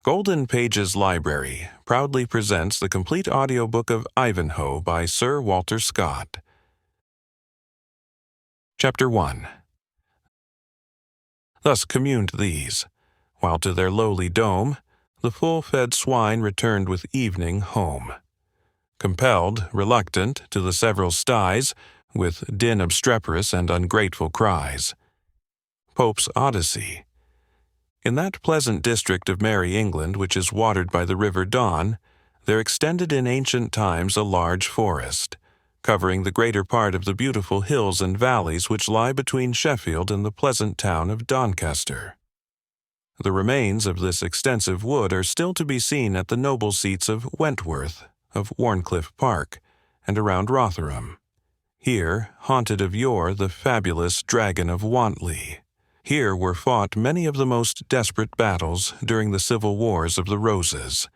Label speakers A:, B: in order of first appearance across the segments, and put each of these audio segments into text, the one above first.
A: Golden Pages Library proudly presents the complete audiobook of Ivanhoe by Sir Walter Scott. Chapter 1. Thus communed these, while to their lowly dome the full-fed swine returned with evening home. Compelled, reluctant, to the several styes, with din obstreperous and ungrateful cries. Pope's Odyssey. In that pleasant district of merry England which is watered by the river Don, there extended in ancient times a large forest, covering the greater part of the beautiful hills and valleys which lie between Sheffield and the pleasant town of Doncaster. The remains of this extensive wood are still to be seen at the noble seats of Wentworth, of Warncliffe Park, and around Rotherham. Here haunted of yore the fabulous Dragon of Wantley. Here were fought many of the most desperate battles during the civil wars of the Roses,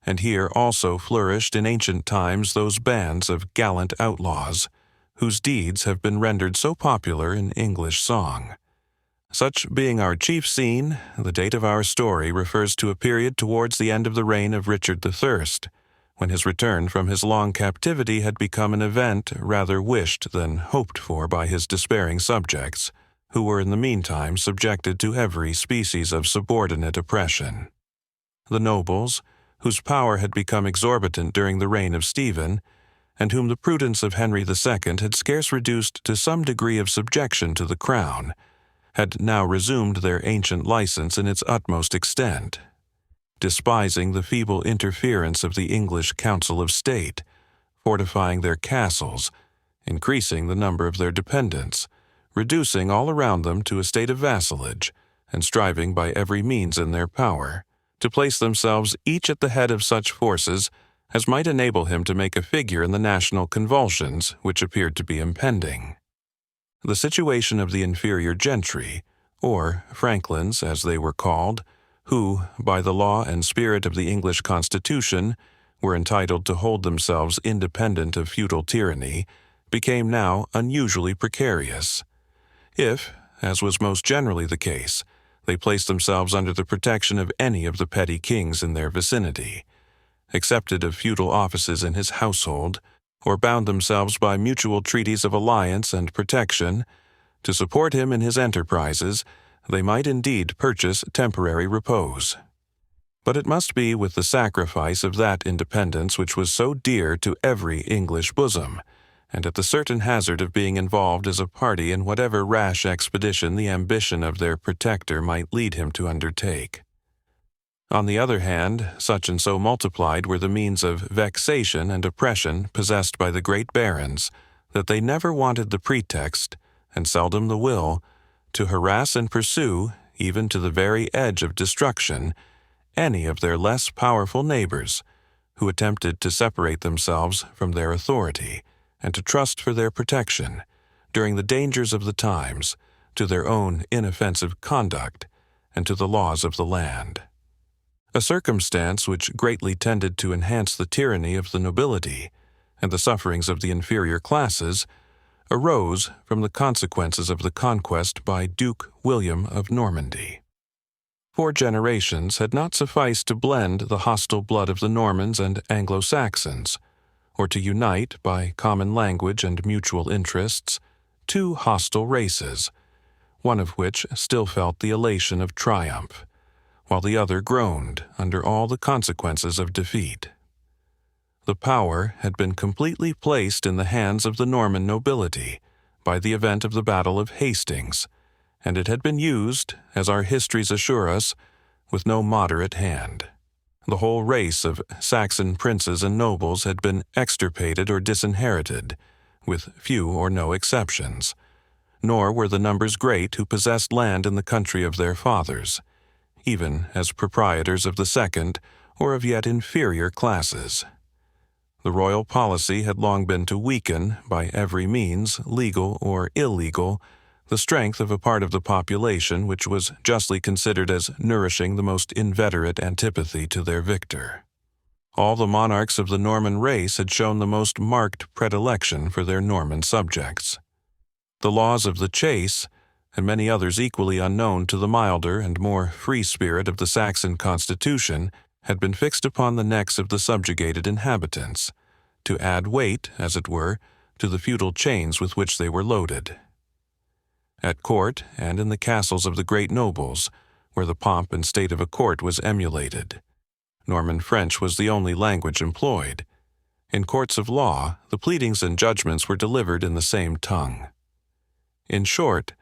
A: and here also flourished in ancient times those bands of gallant outlaws, whose deeds have been rendered so popular in English song. Such being our chief scene, the date of our story refers to a period towards the end of the reign of Richard I, when his return from his long captivity had become an event rather wished than hoped for by his despairing subjects, who were in the meantime subjected to every species of subordinate oppression. The nobles, whose power had become exorbitant during the reign of Stephen, and whom the prudence of Henry II had scarce reduced to some degree of subjection to the crown, had now resumed their ancient license in its utmost extent, despising the feeble interference of the English Council of State, fortifying their castles, increasing the number of their dependents, reducing all around them to a state of vassalage, and striving by every means in their power to place themselves each at the head of such forces as might enable him to make a figure in the national convulsions which appeared to be impending. The situation of the inferior gentry, or franklins as they were called, who, by the law and spirit of the English Constitution, were entitled to hold themselves independent of feudal tyranny, became now unusually precarious. If, as was most generally the case, they placed themselves under the protection of any of the petty kings in their vicinity, accepted of feudal offices in his household, or bound themselves by mutual treaties of alliance and protection to support him in his enterprises, they might indeed purchase temporary repose. But it must be with the sacrifice of that independence which was so dear to every English bosom, and at the certain hazard of being involved as a party in whatever rash expedition the ambition of their protector might lead him to undertake. On the other hand, such and so multiplied were the means of vexation and oppression possessed by the great barons, that they never wanted the pretext, and seldom the will, to harass and pursue, even to the very edge of destruction, any of their less powerful neighbors, who attempted to separate themselves from their authority, and to trust for their protection, during the dangers of the times, to their own inoffensive conduct, and to the laws of the land. A circumstance which greatly tended to enhance the tyranny of the nobility, and the sufferings of the inferior classes, arose from the consequences of the conquest by Duke William of Normandy. 4 generations had not sufficed to blend the hostile blood of the Normans and Anglo-Saxons, or to unite, by common language and mutual interests, 2 hostile races, one of which still felt the elation of triumph, while the other groaned under all the consequences of defeat. The power had been completely placed in the hands of the Norman nobility by the event of the Battle of Hastings, and it had been used, as our histories assure us, with no moderate hand. The whole race of Saxon princes and nobles had been extirpated or disinherited, with few or no exceptions, nor were the numbers great who possessed land in the country of their fathers, even as proprietors of the second or of yet inferior classes. The royal policy had long been to weaken, by every means, legal or illegal, the strength of a part of the population which was justly considered as nourishing the most inveterate antipathy to their victor. All the monarchs of the Norman race had shown the most marked predilection for their Norman subjects. The laws of the chase, and many others equally unknown to the milder and more free spirit of the Saxon constitution, had been fixed upon the necks of the subjugated inhabitants, to add weight, as it were, to the feudal chains with which they were loaded. At court and in the castles of the great nobles, where the pomp and state of a court was emulated, Norman French was the only language employed. In courts of law, the pleadings and judgments were delivered in the same tongue. In short,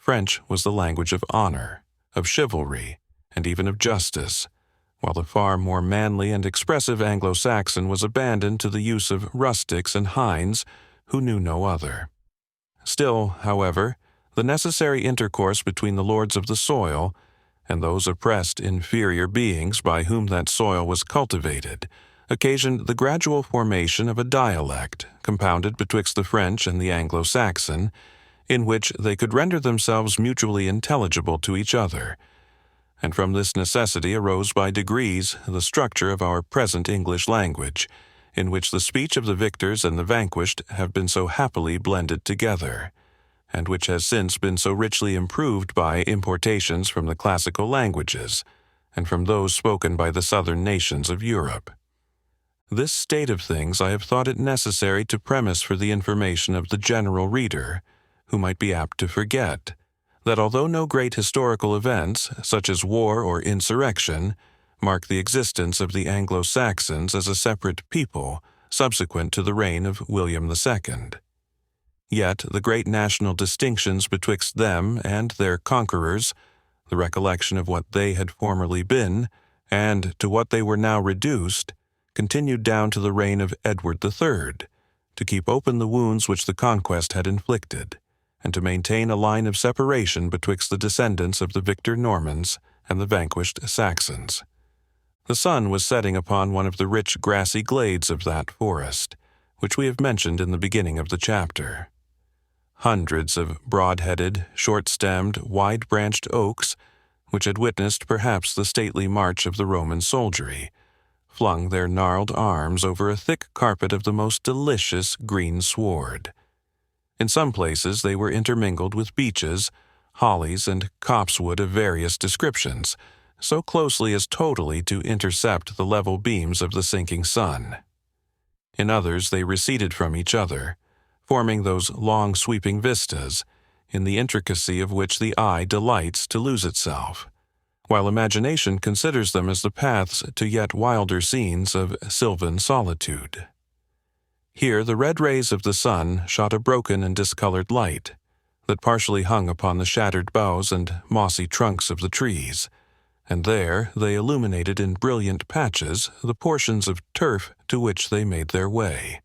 A: French was the language of honor, of chivalry, and even of justice, while the far more manly and expressive Anglo-Saxon was abandoned to the use of rustics and hinds who knew no other. Still, however, the necessary intercourse between the lords of the soil and those oppressed inferior beings by whom that soil was cultivated occasioned the gradual formation of a dialect compounded betwixt the French and the Anglo-Saxon, in which they could render themselves mutually intelligible to each other, and from this necessity arose by degrees the structure of our present English language, in which the speech of the victors and the vanquished have been so happily blended together, and which has since been so richly improved by importations from the classical languages, and from those spoken by the southern nations of Europe. This state of things I have thought it necessary to premise for the information of the general reader, who might be apt to forget, that although no great historical events, such as war or insurrection, mark the existence of the Anglo-Saxons as a separate people subsequent to the reign of William II, yet the great national distinctions betwixt them and their conquerors, the recollection of what they had formerly been, and to what they were now reduced, continued down to the reign of Edward III, to keep open the wounds which the conquest had inflicted, and to maintain a line of separation betwixt the descendants of the victor Normans and the vanquished Saxons. The sun was setting upon one of the rich grassy glades of that forest, which we have mentioned in the beginning of the chapter. Hundreds of broad-headed, short-stemmed, wide-branched oaks, which had witnessed perhaps the stately march of the Roman soldiery, flung their gnarled arms over a thick carpet of the most delicious green sward. In some places they were intermingled with beeches, hollies, and copsewood of various descriptions, so closely as totally to intercept the level beams of the sinking sun. In others they receded from each other, forming those long sweeping vistas, in the intricacy of which the eye delights to lose itself, while imagination considers them as the paths to yet wilder scenes of sylvan solitude. Here the red rays of the sun shot a broken and discolored light that partially hung upon the shattered boughs and mossy trunks of the trees, and there they illuminated in brilliant patches the portions of turf to which they made their way.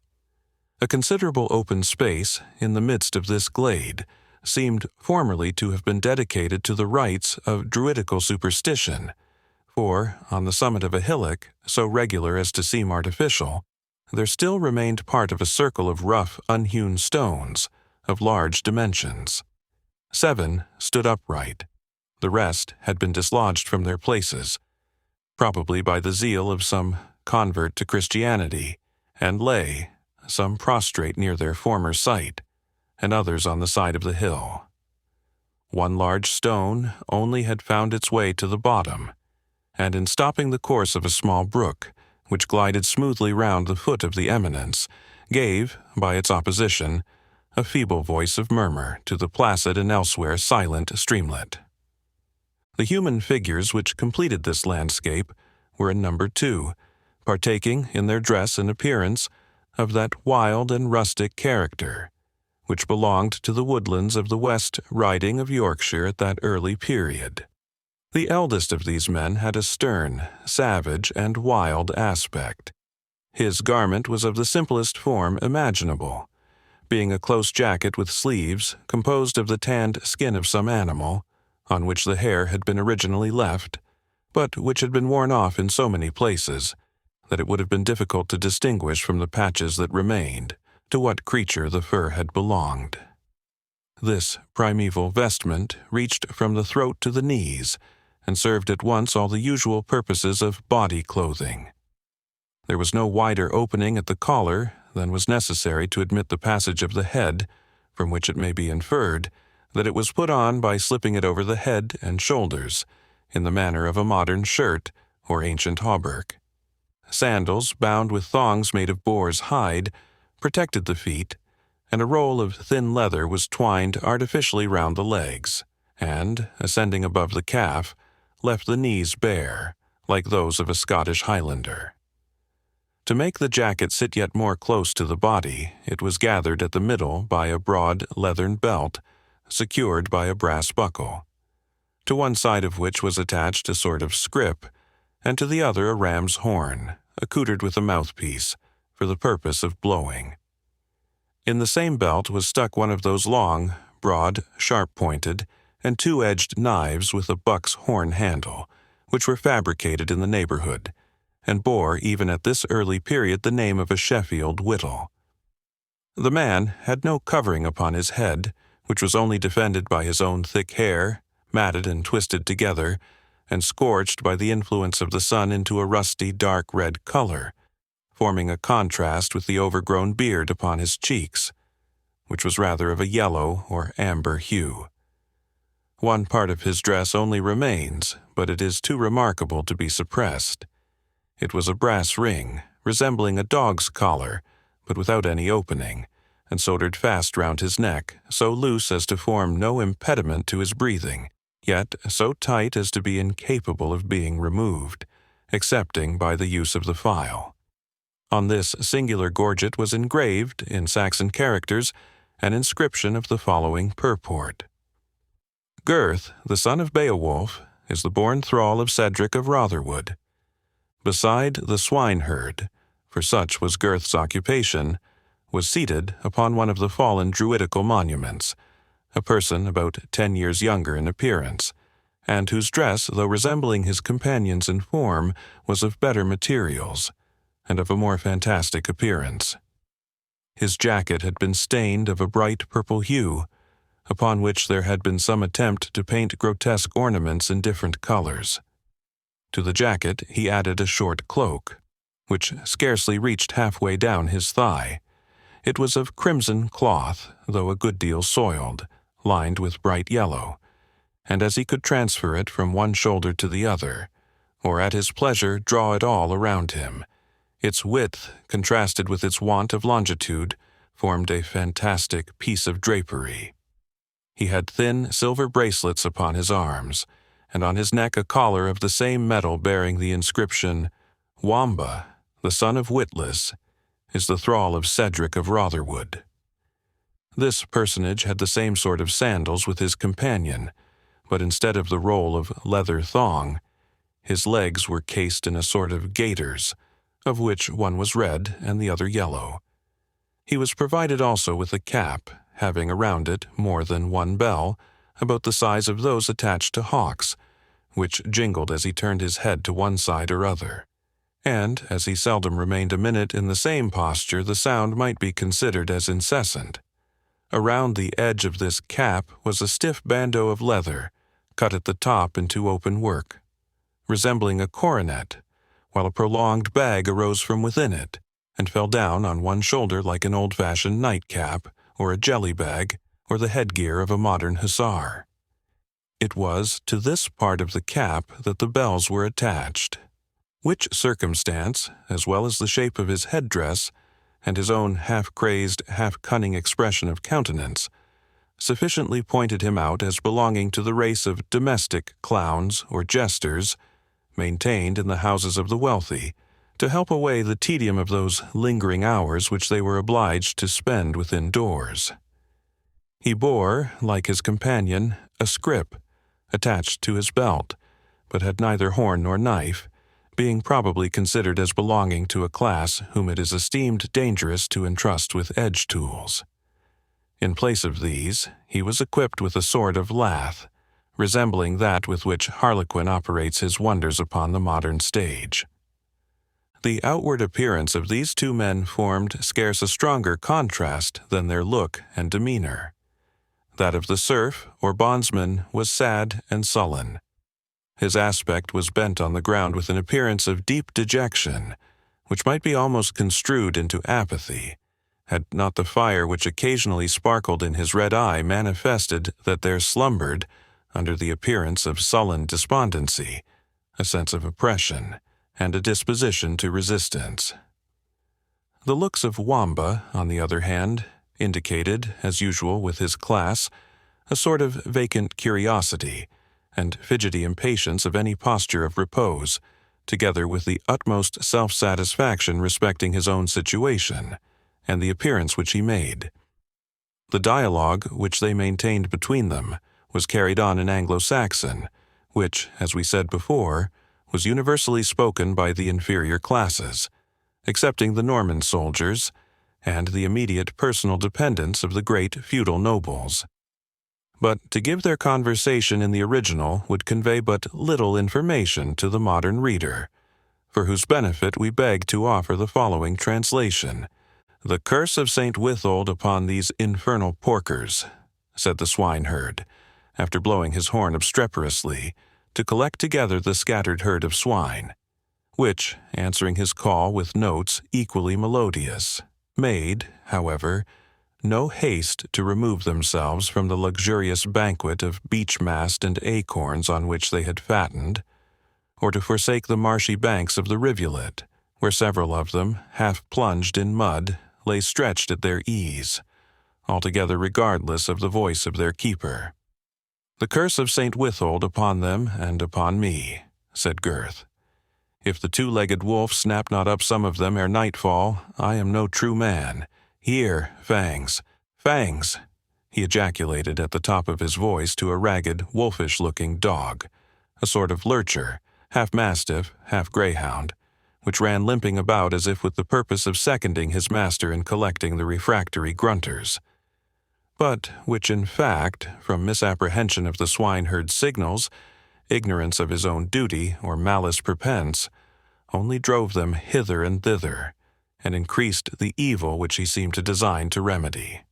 A: A considerable open space in the midst of this glade seemed formerly to have been dedicated to the rites of druidical superstition, for, on the summit of a hillock, so regular as to seem artificial, there still remained part of a circle of rough, unhewn stones, of large dimensions. 7 stood upright. The rest had been dislodged from their places, probably by the zeal of some convert to Christianity, and lay, some prostrate near their former site, and others on the side of the hill. One large stone only had found its way to the bottom, and in stopping the course of a small brook, which glided smoothly round the foot of the eminence, gave, by its opposition, a feeble voice of murmur to the placid and elsewhere silent streamlet. The human figures which completed this landscape were in number 2, partaking, in their dress and appearance, of that wild and rustic character, which belonged to the woodlands of the West Riding of Yorkshire at that early period. The eldest of these men had a stern, savage, and wild aspect. His garment was of the simplest form imaginable, being a close jacket with sleeves composed of the tanned skin of some animal, on which the hair had been originally left, but which had been worn off in so many places that it would have been difficult to distinguish from the patches that remained to what creature the fur had belonged. This primeval vestment reached from the throat to the knees, and served at once all the usual purposes of body clothing. There was no wider opening at the collar than was necessary to admit the passage of the head, from which it may be inferred that it was put on by slipping it over the head and shoulders, in the manner of a modern shirt or ancient hauberk. Sandals, bound with thongs made of boar's hide, protected the feet, and a roll of thin leather was twined artificially round the legs, and, ascending above the calf, left the knees bare, like those of a Scottish Highlander. To make the jacket sit yet more close to the body, it was gathered at the middle by a broad leathern belt, secured by a brass buckle, to one side of which was attached a sort of scrip, and to the other a ram's horn, accoutred with a mouthpiece, for the purpose of blowing. In the same belt was stuck one of those long, broad, sharp-pointed, and two-edged knives with a buck's horn handle, which were fabricated in the neighborhood, and bore even at this early period the name of a Sheffield whittle. The man had no covering upon his head, which was only defended by his own thick hair, matted and twisted together, and scorched by the influence of the sun into a rusty dark red color, forming a contrast with the overgrown beard upon his cheeks, which was rather of a yellow or amber hue. One part of his dress only remains, but it is too remarkable to be suppressed. It was a brass ring, resembling a dog's collar, but without any opening, and soldered fast round his neck, so loose as to form no impediment to his breathing, yet so tight as to be incapable of being removed, excepting by the use of the file. On this singular gorget was engraved, in Saxon characters, an inscription of the following purport: Gurth, the son of Beowulf, is the born thrall of Cedric of Rotherwood. Beside the swineherd, for such was Gurth's occupation, was seated upon one of the fallen druidical monuments, a person about 10 years younger in appearance, and whose dress, though resembling his companions in form, was of better materials, and of a more fantastic appearance. His jacket had been stained of a bright purple hue, upon which there had been some attempt to paint grotesque ornaments in different colors. To the jacket he added a short cloak, which scarcely reached halfway down his thigh. It was of crimson cloth, though a good deal soiled, lined with bright yellow, and as he could transfer it from one shoulder to the other, or at his pleasure draw it all around him, its width, contrasted with its want of longitude, formed a fantastic piece of drapery. He had thin silver bracelets upon his arms, and on his neck a collar of the same metal bearing the inscription, Wamba, the son of Witless, is the thrall of Cedric of Rotherwood. This personage had the same sort of sandals with his companion, but instead of the roll of leather thong, his legs were cased in a sort of gaiters, of which one was red and the other yellow. He was provided also with a cap, having around it more than one bell, about the size of those attached to hawks, which jingled as he turned his head to one side or other, and, as he seldom remained a minute in the same posture, the sound might be considered as incessant. Around the edge of this cap was a stiff bandeau of leather, cut at the top into open work, resembling a coronet, while a prolonged bag arose from within it, and fell down on one shoulder like an old-fashioned nightcap, or a jelly bag, or the headgear of a modern hussar. It was to this part of the cap that the bells were attached, which circumstance, as well as the shape of his headdress, and his own half-crazed, half-cunning expression of countenance, sufficiently pointed him out as belonging to the race of domestic clowns or jesters, maintained in the houses of the wealthy, to help away the tedium of those lingering hours which they were obliged to spend within doors. He bore, like his companion, a scrip, attached to his belt, but had neither horn nor knife, being probably considered as belonging to a class whom it is esteemed dangerous to entrust with edge tools. In place of these, he was equipped with a sort of lath, resembling that with which Harlequin operates his wonders upon the modern stage. The outward appearance of these two men formed scarce a stronger contrast than their look and demeanor. That of the serf or bondsman was sad and sullen. His aspect was bent on the ground with an appearance of deep dejection, which might be almost construed into apathy, had not the fire which occasionally sparkled in his red eye manifested that there slumbered, under the appearance of sullen despondency, a sense of oppression, and a disposition to resistance. The looks of Wamba, on the other hand, indicated, as usual with his class, a sort of vacant curiosity and fidgety impatience of any posture of repose, together with the utmost self-satisfaction respecting his own situation, and the appearance which he made. The dialogue which they maintained between them was carried on in Anglo-Saxon, which, as we said before, was universally spoken by the inferior classes, excepting the Norman soldiers, and the immediate personal dependents of the great feudal nobles. But to give their conversation in the original would convey but little information to the modern reader, for whose benefit we beg to offer the following translation. "The curse of St. Withold upon these infernal porkers," said the swineherd, after blowing his horn obstreperously, to collect together the scattered herd of swine, which, answering his call with notes equally melodious, made, however, no haste to remove themselves from the luxurious banquet of beech mast and acorns on which they had fattened, or to forsake the marshy banks of the rivulet, where several of them, half plunged in mud, lay stretched at their ease, altogether regardless of the voice of their keeper. "The curse of St. Withold upon them and upon me," said Gurth. "If the two-legged wolf snap not up some of them ere nightfall, I am no true man. Here, Fangs, Fangs!" he ejaculated at the top of his voice to a ragged, wolfish-looking dog, a sort of lurcher, half-mastiff, half-greyhound, which ran limping about as if with the purpose of seconding his master in collecting the refractory grunters, but which in fact, from misapprehension of the swineherd's signals, ignorance of his own duty, or malice prepense, only drove them hither and thither, and increased the evil which he seemed to design to remedy.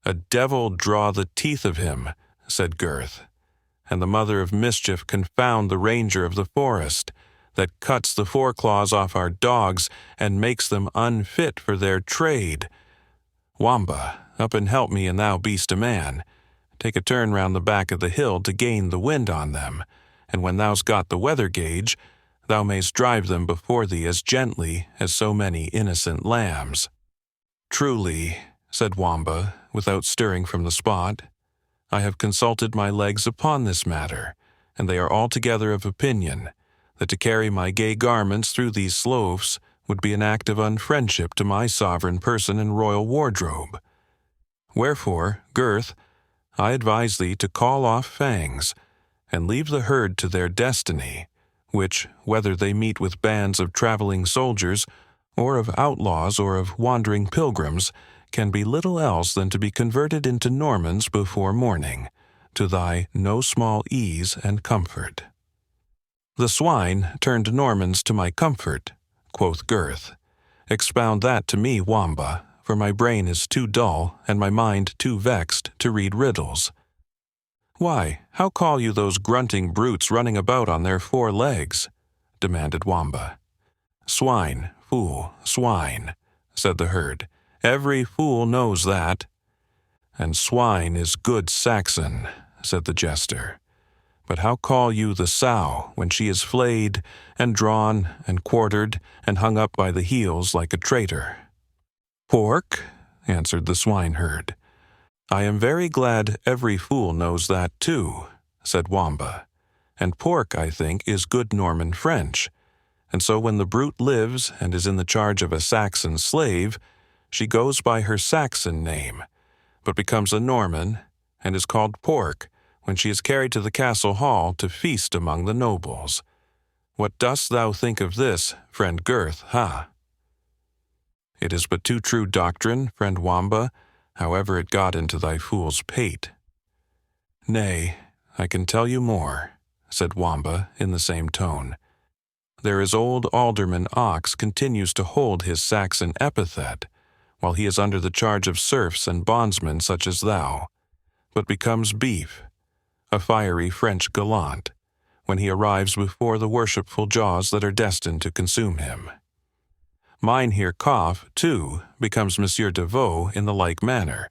A: "A devil draw the teeth of him," said Gurth, "and the mother of mischief confound the ranger of the forest, that cuts the foreclaws off our dogs and makes them unfit for their trade. Wamba, up and help me, and thou be'st a man. Take a turn round the back of the hill to gain the wind on them, and when thou's got the weather gauge, thou mayst drive them before thee as gently as so many innocent lambs." "Truly," said Wamba, without stirring from the spot, "I have consulted my legs upon this matter, and they are altogether of opinion that to carry my gay garments through these sloths would be an act of unfriendship to my sovereign person and royal wardrobe. Wherefore, Gurth, I advise thee to call off Fangs, and leave the herd to their destiny, which, whether they meet with bands of traveling soldiers, or of outlaws, or of wandering pilgrims, can be little else than to be converted into Normans before morning, to thy no small ease and comfort." "The swine turned Normans to my comfort," quoth Gurth. "Expound that to me, Wamba, for my brain is too dull, and my mind too vexed to read riddles." "Why, how call you those grunting brutes running about on their 4 legs?" demanded Wamba. "Swine, fool, swine," said the herd. "Every fool knows that." "And swine is good Saxon," said the jester. "But how call you the sow when she is flayed and drawn and quartered and hung up by the heels like a traitor?" "Pork," answered the swineherd. "I am very glad every fool knows that too," said Wamba. "And pork, I think, is good Norman French, and so when the brute lives and is in the charge of a Saxon slave, she goes by her Saxon name, but becomes a Norman, and is called Pork when she is carried to the castle hall to feast among the nobles. What dost thou think of this, friend Gurth, ha?" "It is but too true doctrine, friend Wamba, however it got into thy fool's pate." "Nay, I can tell you more," said Wamba in the same tone. "There is old Alderman Ox continues to hold his Saxon epithet, while he is under the charge of serfs and bondsmen such as thou, but becomes Beef, a fiery French gallant, when he arrives before the worshipful jaws that are destined to consume him. Mynheer Koff, too, becomes Monsieur de Vaux in the like manner.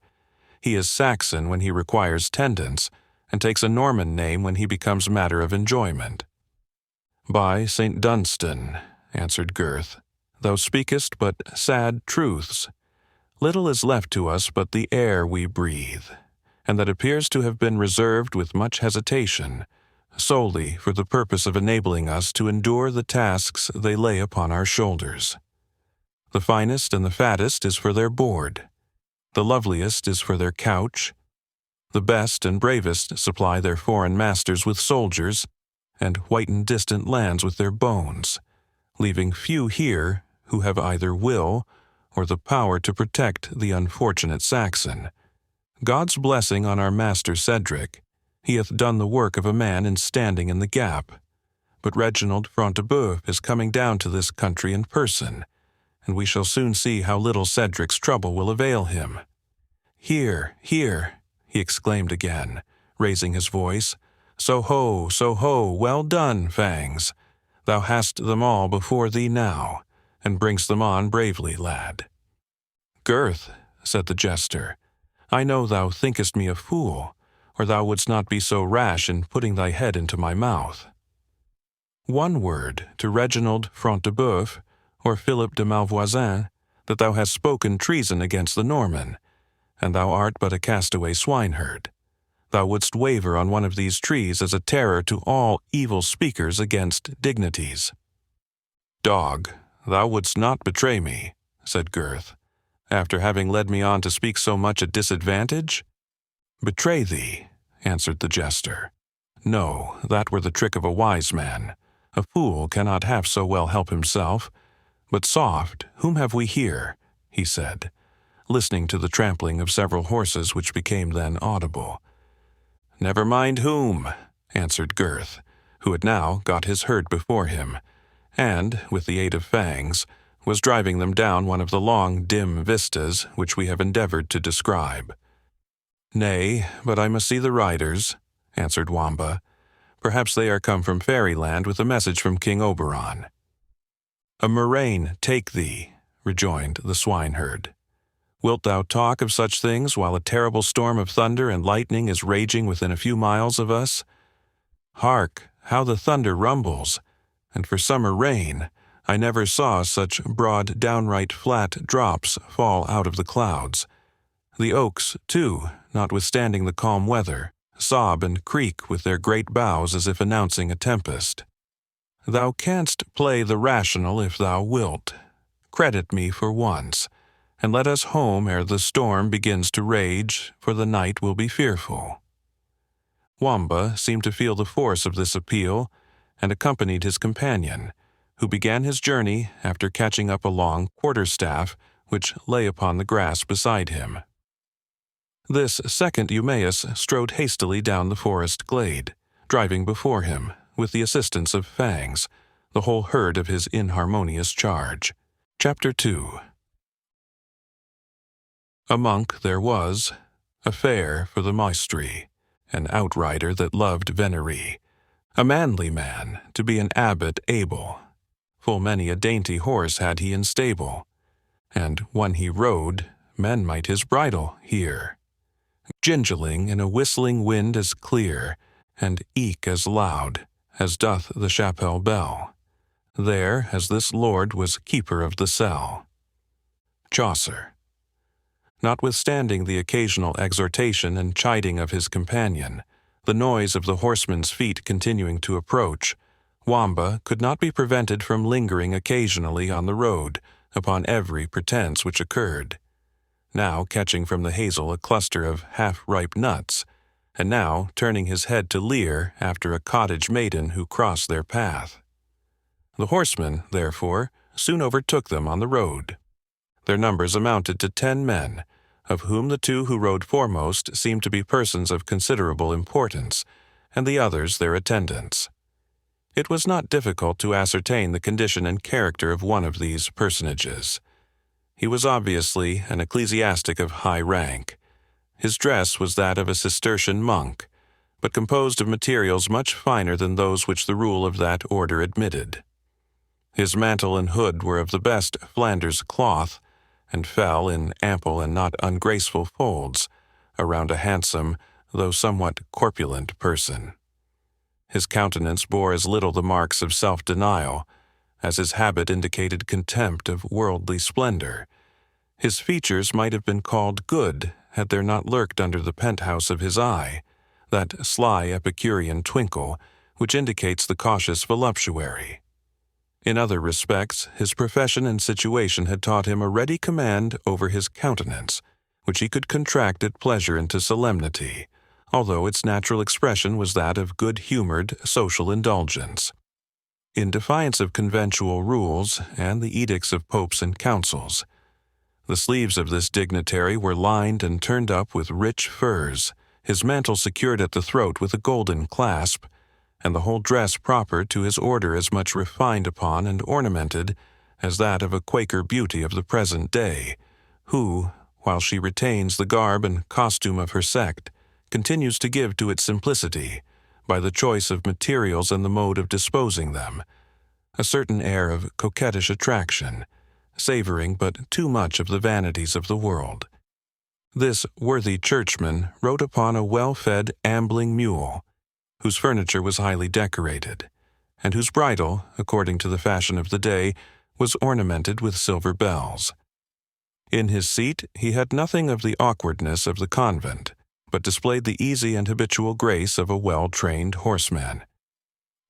A: He is Saxon when he requires tendance, and takes a Norman name when he becomes matter of enjoyment. By St. Dunstan, answered Gurth, thou speakest but sad truths. Little is left to us but the air we breathe, and that appears to have been reserved with much hesitation, solely for the purpose of enabling us to endure the tasks they lay upon our shoulders. The finest and the fattest is for their board. The loveliest is for their couch. The best and bravest supply their foreign masters with soldiers, and whiten distant lands with their bones, leaving few here who have either will or the power to protect the unfortunate Saxon. God's blessing on our master Cedric. He hath done the work of a man in standing in the gap. But Reginald Front de Bœuf is coming down to this country in person, and we shall soon see how little Cedric's trouble will avail him. Here, here, he exclaimed again, raising his voice. So ho, well done, Fangs. Thou hast them all before thee now, and bringst them on bravely, lad. Gurth, said the jester, I know thou thinkest me a fool, or thou wouldst not be so rash in putting thy head into my mouth. One word to Reginald Front de Bœuf, or Philip de Malvoisin, that thou hast spoken treason against the Norman, and thou art but a castaway swineherd. Thou wouldst waver on one of these trees as a terror to all evil speakers against dignities. Dog, thou wouldst not betray me, said Gurth, after having led me on to speak so much at disadvantage? Betray thee, answered the jester. No, that were the trick of a wise man. A fool cannot half so well help himself. But soft, whom have we here? He said, listening to the trampling of several horses which became then audible. Never mind whom, answered Gurth, who had now got his herd before him, and, with the aid of Fangs, was driving them down one of the long, dim vistas which we have endeavored to describe. Nay, but I must see the riders, answered Wamba. Perhaps they are come from Fairyland with a message from King Oberon. A murrain take thee, rejoined the swineherd. Wilt thou talk of such things while a terrible storm of thunder and lightning is raging within a few miles of us? Hark, how the thunder rumbles, and for summer rain, I never saw such broad, downright flat drops fall out of the clouds. The oaks, too, notwithstanding the calm weather, sob and creak with their great boughs as if announcing a tempest. Thou canst play the rational if thou wilt. Credit me for once, and let us home ere the storm begins to rage, for the night will be fearful. Wamba seemed to feel the force of this appeal, and accompanied his companion, who began his journey after catching up a long quarterstaff which lay upon the grass beside him. This second Eumaeus strode hastily down the forest glade, driving before him, with the assistance of Fangs, the whole herd of his inharmonious charge. Chapter 2. A monk there was, a fair for the maestry, an outrider that loved venerie, a manly man to be an abbot able. Full many a dainty horse had he in stable, and when he rode, men might his bridle hear, gingeling in a whistling wind as clear, and eke as loud, as doth the chapel bell, there as this lord was keeper of the cell. Chaucer. Notwithstanding the occasional exhortation and chiding of his companion, the noise of the horsemen's feet continuing to approach, Wamba could not be prevented from lingering occasionally on the road upon every pretence which occurred, now catching from the hazel a cluster of half-ripe nuts, and now turning his head to leer after a cottage maiden who crossed their path. The horsemen, therefore, soon overtook them on the road. Their numbers amounted to 10 men, of whom the 2 who rode foremost seemed to be persons of considerable importance, and the others their attendants. It was not difficult to ascertain the condition and character of one of these personages. He was obviously an ecclesiastic of high rank. His dress was that of a Cistercian monk, but composed of materials much finer than those which the rule of that order admitted. His mantle and hood were of the best Flanders cloth, and fell in ample and not ungraceful folds around a handsome, though somewhat corpulent person. His countenance bore as little the marks of self-denial, as his habit indicated contempt of worldly splendor. His features might have been called good had there not lurked under the penthouse of his eye that sly Epicurean twinkle which indicates the cautious voluptuary. In other respects, his profession and situation had taught him a ready command over his countenance, which he could contract at pleasure into solemnity, although its natural expression was that of good-humored social indulgence. In defiance of conventual rules and the edicts of popes and councils, the sleeves of this dignitary were lined and turned up with rich furs, his mantle secured at the throat with a golden clasp, and the whole dress proper to his order as much refined upon and ornamented as that of a Quaker beauty of the present day, who, while she retains the garb and costume of her sect, continues to give to its simplicity, by the choice of materials and the mode of disposing them, a certain air of coquettish attraction, savoring but too much of the vanities of the world. This worthy churchman rode upon a well-fed ambling mule, whose furniture was highly decorated, and whose bridle, according to the fashion of the day, was ornamented with silver bells. In his seat he had nothing of the awkwardness of the convent, but displayed the easy and habitual grace of a well-trained horseman.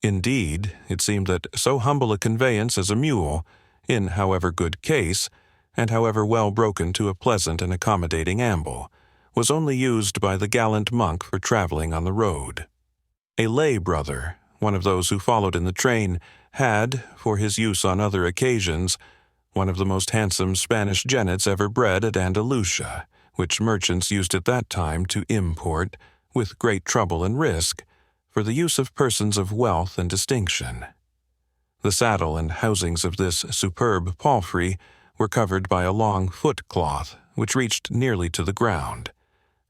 A: Indeed, it seemed that so humble a conveyance as a mule, in however good case, and however well broken to a pleasant and accommodating amble, was only used by the gallant monk for traveling on the road. A lay brother, one of those who followed in the train, had, for his use on other occasions, one of the most handsome Spanish jennets ever bred at Andalusia, which merchants used at that time to import, with great trouble and risk, for the use of persons of wealth and distinction. The saddle and housings of this superb palfrey were covered by a long foot-cloth which reached nearly to the ground,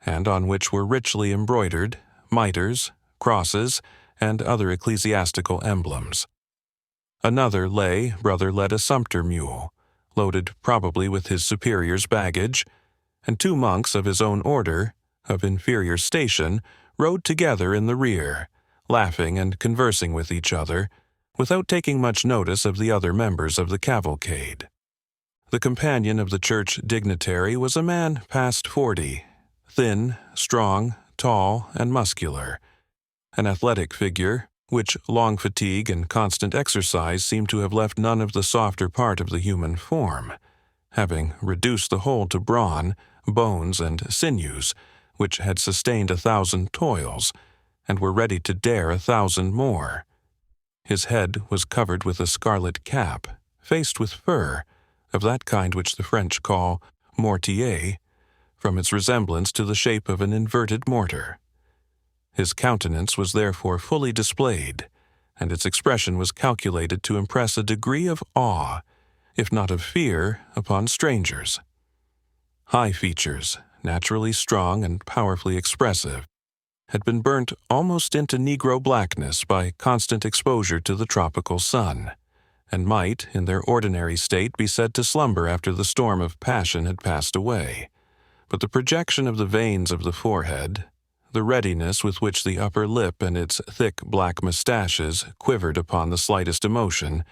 A: and on which were richly embroidered mitres, crosses, and other ecclesiastical emblems. Another lay brother led a sumpter mule, loaded probably with his superior's baggage, and two monks of his own order, of inferior station, rode together in the rear, laughing and conversing with each other, without taking much notice of the other members of the cavalcade. The companion of the church dignitary was a man past 40, thin, strong, tall, and muscular, an athletic figure, which long fatigue and constant exercise seemed to have left none of the softer part of the human form, having reduced the whole to brawn, bones, and sinews, which had sustained 1,000 toils, and were ready to dare 1,000 more. His head was covered with a scarlet cap, faced with fur, of that kind which the French call mortier, from its resemblance to the shape of an inverted mortar. His countenance was therefore fully displayed, and its expression was calculated to impress a degree of awe, if not of fear, upon strangers. High features, naturally strong and powerfully expressive, had been burnt almost into negro blackness by constant exposure to the tropical sun, and might, in their ordinary state, be said to slumber after the storm of passion had passed away. But the projection of the veins of the forehead, the readiness with which the upper lip and its thick black mustaches quivered upon the slightest emotion,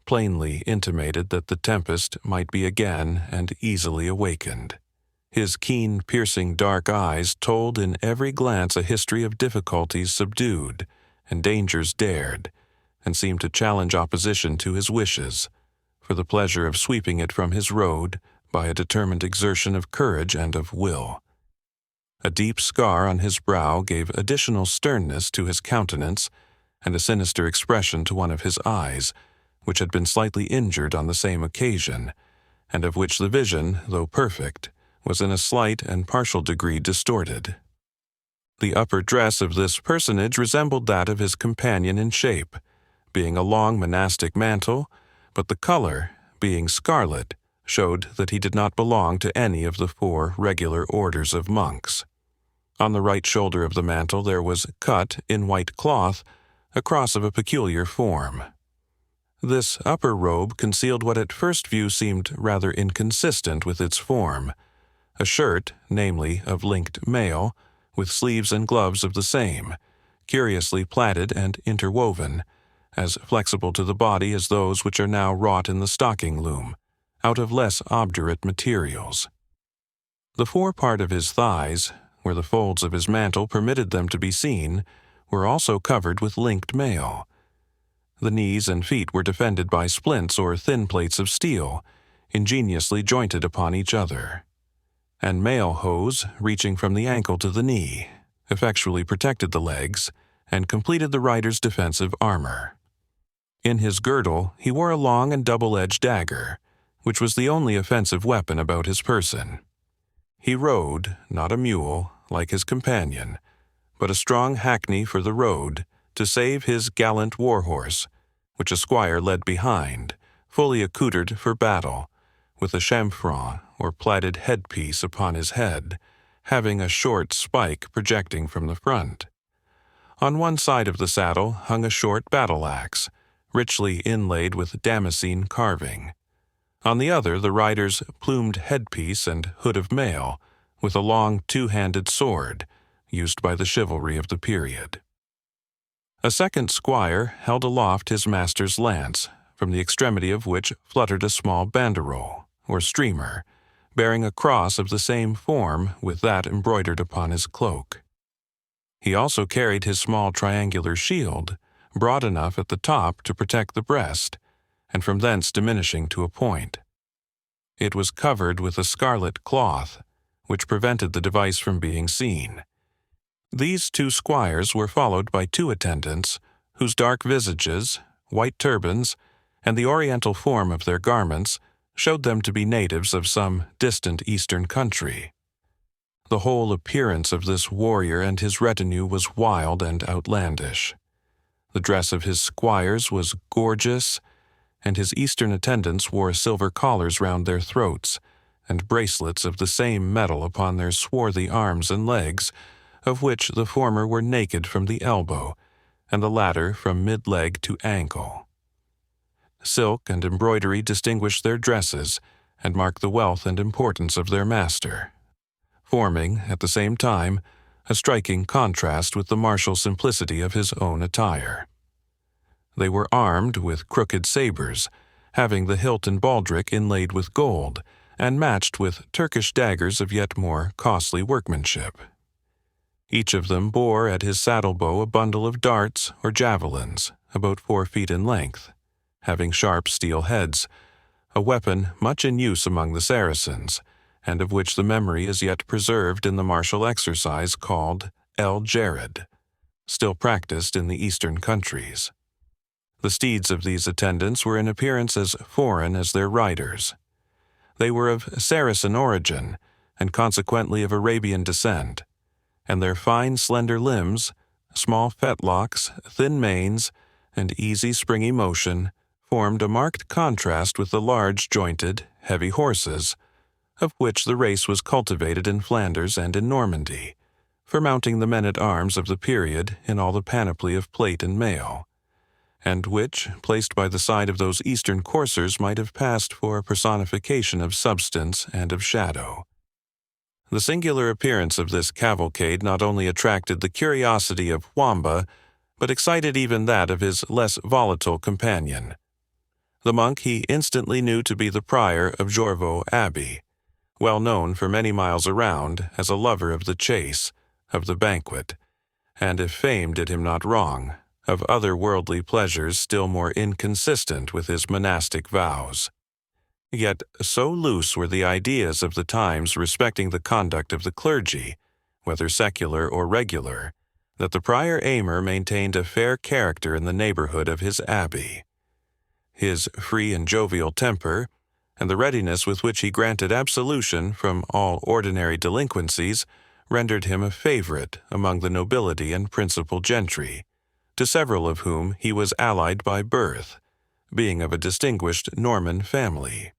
A: plainly intimated that the tempest might be again and easily awakened. His keen, piercing dark eyes told in every glance a history of difficulties subdued and dangers dared, and seemed to challenge opposition to his wishes, for the pleasure of sweeping it from his road by a determined exertion of courage and of will. A deep scar on his brow gave additional sternness to his countenance and a sinister expression to one of his eyes, which had been slightly injured on the same occasion, and of which the vision, though perfect, was in a slight and partial degree distorted. The upper dress of this personage resembled that of his companion in shape, being a long monastic mantle, but the color, being scarlet, showed that he did not belong to any of the 4 regular orders of monks. On the right shoulder of the mantle there was cut, in white cloth, a cross of a peculiar form. This upper robe concealed what at first view seemed rather inconsistent with its form, a shirt, namely, of linked mail, with sleeves and gloves of the same, curiously plaited and interwoven, as flexible to the body as those which are now wrought in the stocking loom, out of less obdurate materials. The forepart of his thighs, where the folds of his mantle permitted them to be seen, were also covered with linked mail. The knees and feet were defended by splints or thin plates of steel, ingeniously jointed upon each other, and mail hose, reaching from the ankle to the knee, effectually protected the legs and completed the rider's defensive armor. In his girdle he wore a long and double-edged dagger, which was the only offensive weapon about his person. He rode, not a mule, like his companion, but a strong hackney for the road, to save his gallant war-horse, which a squire led behind, fully accoutred for battle, with a chamfron or plaited headpiece upon his head, having a short spike projecting from the front. On one side of the saddle hung a short battle-axe, richly inlaid with damascene carving. On the other the rider's plumed headpiece and hood of mail, with a long two-handed sword, used by the chivalry of the period. A second squire held aloft his master's lance, from the extremity of which fluttered a small banderole, or streamer, bearing a cross of the same form with that embroidered upon his cloak. He also carried his small triangular shield, broad enough at the top to protect the breast, and from thence diminishing to a point. It was covered with a scarlet cloth, which prevented the device from being seen. These two squires were followed by two attendants, whose dark visages, white turbans, and the oriental form of their garments showed them to be natives of some distant eastern country. The whole appearance of this warrior and his retinue was wild and outlandish. The dress of his squires was gorgeous, and his eastern attendants wore silver collars round their throats, and bracelets of the same metal upon their swarthy arms and legs, of which the former were naked from the elbow, and the latter from mid-leg to ankle. Silk and embroidery distinguished their dresses, and marked the wealth and importance of their master, forming, at the same time, a striking contrast with the martial simplicity of his own attire. They were armed with crooked sabers, having the hilt and baldric inlaid with gold, and matched with Turkish daggers of yet more costly workmanship. Each of them bore at his saddle-bow a bundle of darts or javelins, about 4 feet in length, having sharp steel heads, a weapon much in use among the Saracens, and of which the memory is yet preserved in the martial exercise called El Jared, still practiced in the eastern countries. The steeds of these attendants were in appearance as foreign as their riders. They were of Saracen origin, and consequently of Arabian descent, and their fine slender limbs, small fetlocks, thin manes, and easy springy motion formed a marked contrast with the large-jointed, heavy horses, of which the race was cultivated in Flanders and in Normandy, for mounting the men-at-arms of the period in all the panoply of plate and mail, and which, placed by the side of those eastern coursers, might have passed for a personification of substance and of shadow. The singular appearance of this cavalcade not only attracted the curiosity of Wamba, but excited even that of his less volatile companion. The monk he instantly knew to be the prior of Jorvaulx Abbey, well known for many miles around as a lover of the chase, of the banquet, and if fame did him not wrong, of other worldly pleasures still more inconsistent with his monastic vows. Yet so loose were the ideas of the times respecting the conduct of the clergy, whether secular or regular, that the prior Aymer maintained a fair character in the neighborhood of his abbey. His free and jovial temper, and the readiness with which he granted absolution from all ordinary delinquencies, rendered him a favorite among the nobility and principal gentry, to several of whom he was allied by birth, being of a distinguished Norman family.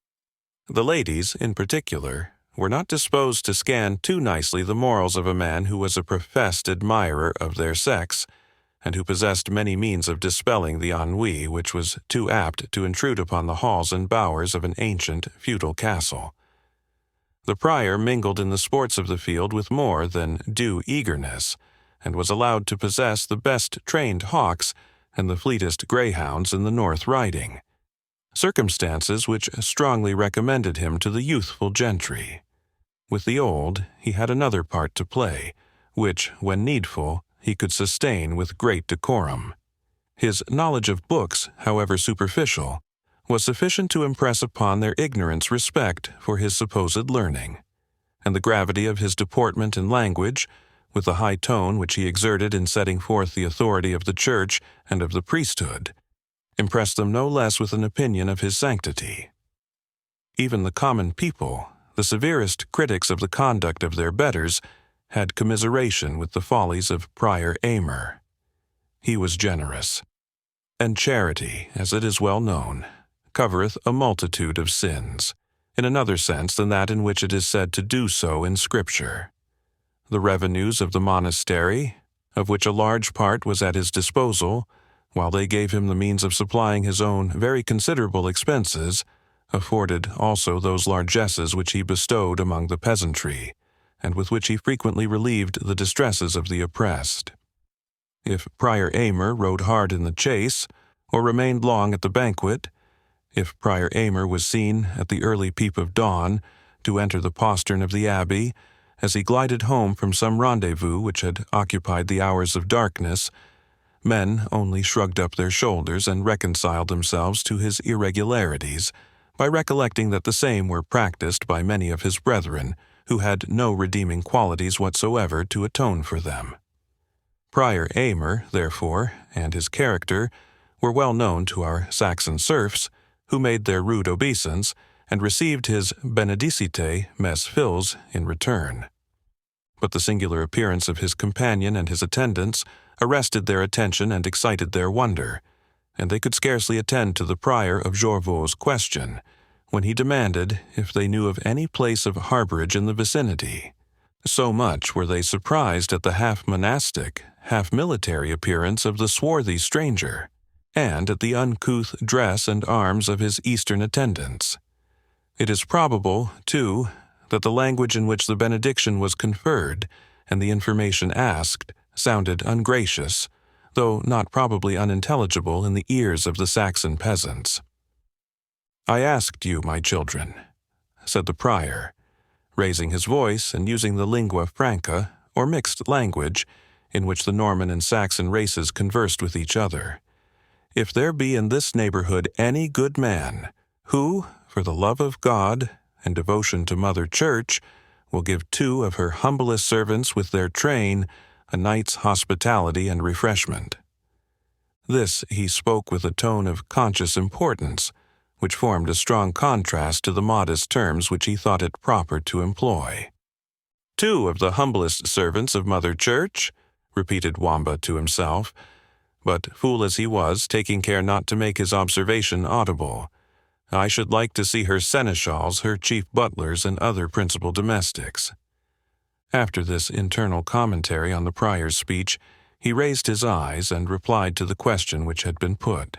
A: The ladies, in particular, were not disposed to scan too nicely the morals of a man who was a professed admirer of their sex, and who possessed many means of dispelling the ennui which was too apt to intrude upon the halls and bowers of an ancient feudal castle. The prior mingled in the sports of the field with more than due eagerness, and was allowed to possess the best trained hawks and the fleetest greyhounds in the North Riding, circumstances which strongly recommended him to the youthful gentry. With the old, he had another part to play, which, when needful, he could sustain with great decorum. His knowledge of books, however superficial, was sufficient to impress upon their ignorance respect for his supposed learning, and the gravity of his deportment and language, with the high tone which he exerted in setting forth the authority of the Church and of the priesthood, impressed them no less with an opinion of his sanctity. Even the common people, the severest critics of the conduct of their betters, had commiseration with the follies of Prior Aymer. He was generous, and charity, as it is well known, covereth a multitude of sins, in another sense than that in which it is said to do so in Scripture. The revenues of the monastery, of which a large part was at his disposal, while they gave him the means of supplying his own very considerable expenses, afforded also those largesses which he bestowed among the peasantry, and with which he frequently relieved the distresses of the oppressed. If Prior Aymer rode hard in the chase, or remained long at the banquet, if Prior Aymer was seen at the early peep of dawn to enter the postern of the abbey, as he glided home from some rendezvous which had occupied the hours of darkness, men only shrugged up their shoulders and reconciled themselves to his irregularities by recollecting that the same were practiced by many of his brethren who had no redeeming qualities whatsoever to atone for them. Prior Aymer, therefore, and his character were well known to our Saxon serfs, who made their rude obeisance and received his benedicite mess fills in return. But the singular appearance of his companion and his attendants arrested their attention and excited their wonder, and they could scarcely attend to the prior of Jorvaulx's question, when he demanded if they knew of any place of harborage in the vicinity. So much were they surprised at the half-monastic, half-military appearance of the swarthy stranger, and at the uncouth dress and arms of his Eastern attendants. It is probable, too, that the language in which the benediction was conferred, and the information asked, sounded ungracious, though not probably unintelligible in the ears of the Saxon peasants. "I asked you, my children," said the prior, raising his voice and using the lingua franca, or mixed language, in which the Norman and Saxon races conversed with each other, "if there be in this neighborhood any good man, who, for the love of God and devotion to Mother Church, will give 2 of her humblest servants with their train a night's hospitality and refreshment." This he spoke with a tone of conscious importance, which formed a strong contrast to the modest terms which he thought it proper to employ. 2 of the humblest servants of Mother Church," repeated Wamba to himself, but, fool as he was, taking care not to make his observation audible. "I should like to see her seneschals, her chief butlers, and other principal domestics." After this internal commentary on the prior's speech, he raised his eyes and replied to the question which had been put.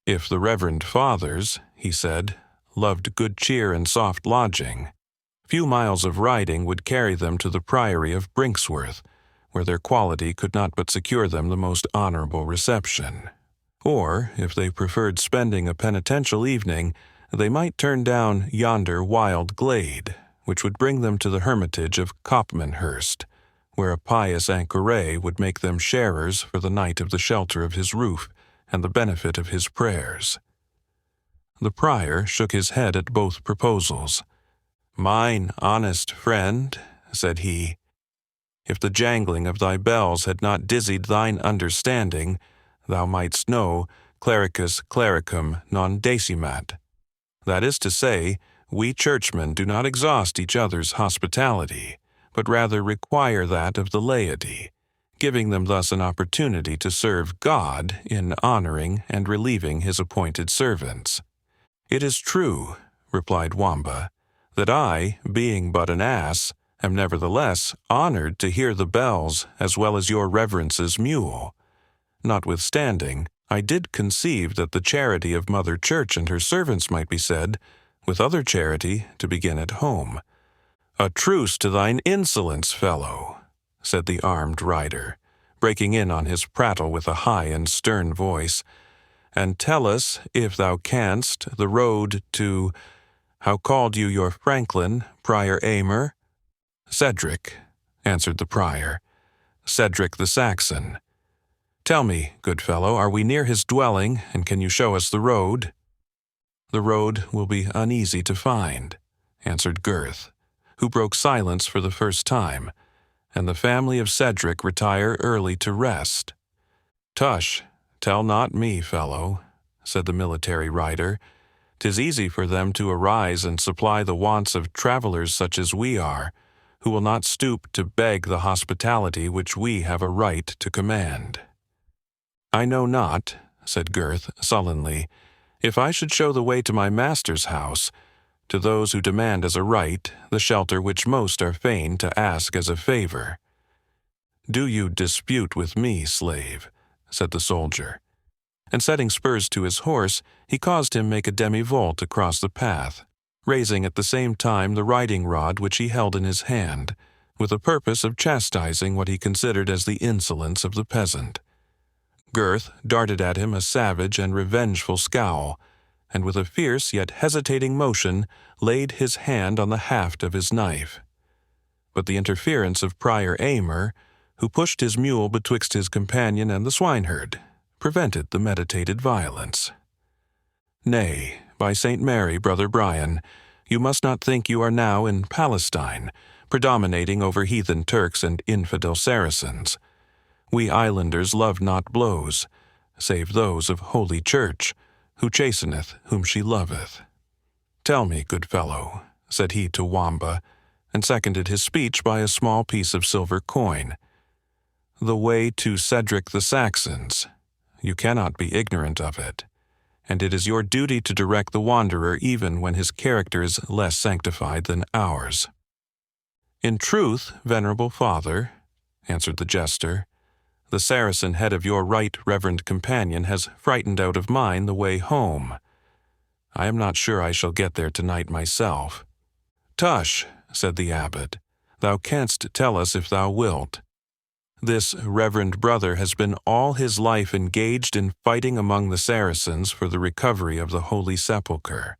A: "If the reverend fathers," he said, "loved good cheer and soft lodging, few miles of riding would carry them to the priory of Brinksworth, where their quality could not but secure them the most honorable reception. Or, if they preferred spending a penitential evening, they might turn down yonder wild glade, which would bring them to the hermitage of Copmanhurst, where a pious anchoré would make them sharers for the night of the shelter of his roof and the benefit of his prayers." The prior shook his head at both proposals. "Mine honest friend," said he, "if the jangling of thy bells had not dizzied thine understanding, thou mightst know clericus clericum non decimat. That is to say, we churchmen do not exhaust each other's hospitality, but rather require that of the laity, giving them thus an opportunity to serve God in honoring and relieving his appointed servants." "It is true," replied Wamba, "that I, being but an ass, am nevertheless honored to hear the bells as well as your reverence's mule, notwithstanding, I did conceive that the charity of Mother Church and her servants might be said, with other charity, to begin at home. A truce to thine insolence, fellow, said the armed rider, breaking in on his prattle with a high and stern voice, and tell us, if thou canst, the road to— how called you your franklin, Prior Aymer? Cedric, answered the prior, Cedric the Saxon. Tell me, good fellow, are we near his dwelling, and can you show us the road? The road will be uneasy to find, answered Gurth, who broke silence for the first time, and the family of Cedric retire early to rest. Tush, tell not me, fellow, said the military rider. 'Tis easy for them to arise and supply the wants of travelers such as we are, who will not stoop to beg the hospitality which we have a right to command. I know not, said Gurth sullenly, if I should show the way to my master's house, to those who demand as a right the shelter which most are fain to ask as a favor. Do you dispute with me, slave, said the soldier, and setting spurs to his horse, he caused him make a demi-volte across the path, raising at the same time the riding-rod which he held in his hand, with the purpose of chastising what he considered as the insolence of the peasant. Gurth darted at him a savage and revengeful scowl, and with a fierce yet hesitating motion laid his hand on the haft of his knife. But the interference of Prior Aymer, who pushed his mule betwixt his companion and the swineherd, prevented the meditated violence. Nay, by St. Mary, Brother Brian, you must not think you are now in Palestine, predominating over heathen Turks and infidel Saracens. We islanders love not blows, save those of Holy Church, who chasteneth whom she loveth. Tell me, good fellow, said he to Wamba, and seconded his speech by a small piece of silver coin, the way to Cedric the Saxons. You cannot be ignorant of it, and it is your duty to direct the wanderer even when his character is less sanctified than ours. In truth, venerable father, answered the jester, the Saracen head of your right reverend companion has frightened out of mine the way home. I am not sure I shall get there tonight myself. Tush, said the abbot, thou canst tell us if thou wilt. This reverend brother has been all his life engaged in fighting among the Saracens for the recovery of the Holy Sepulchre.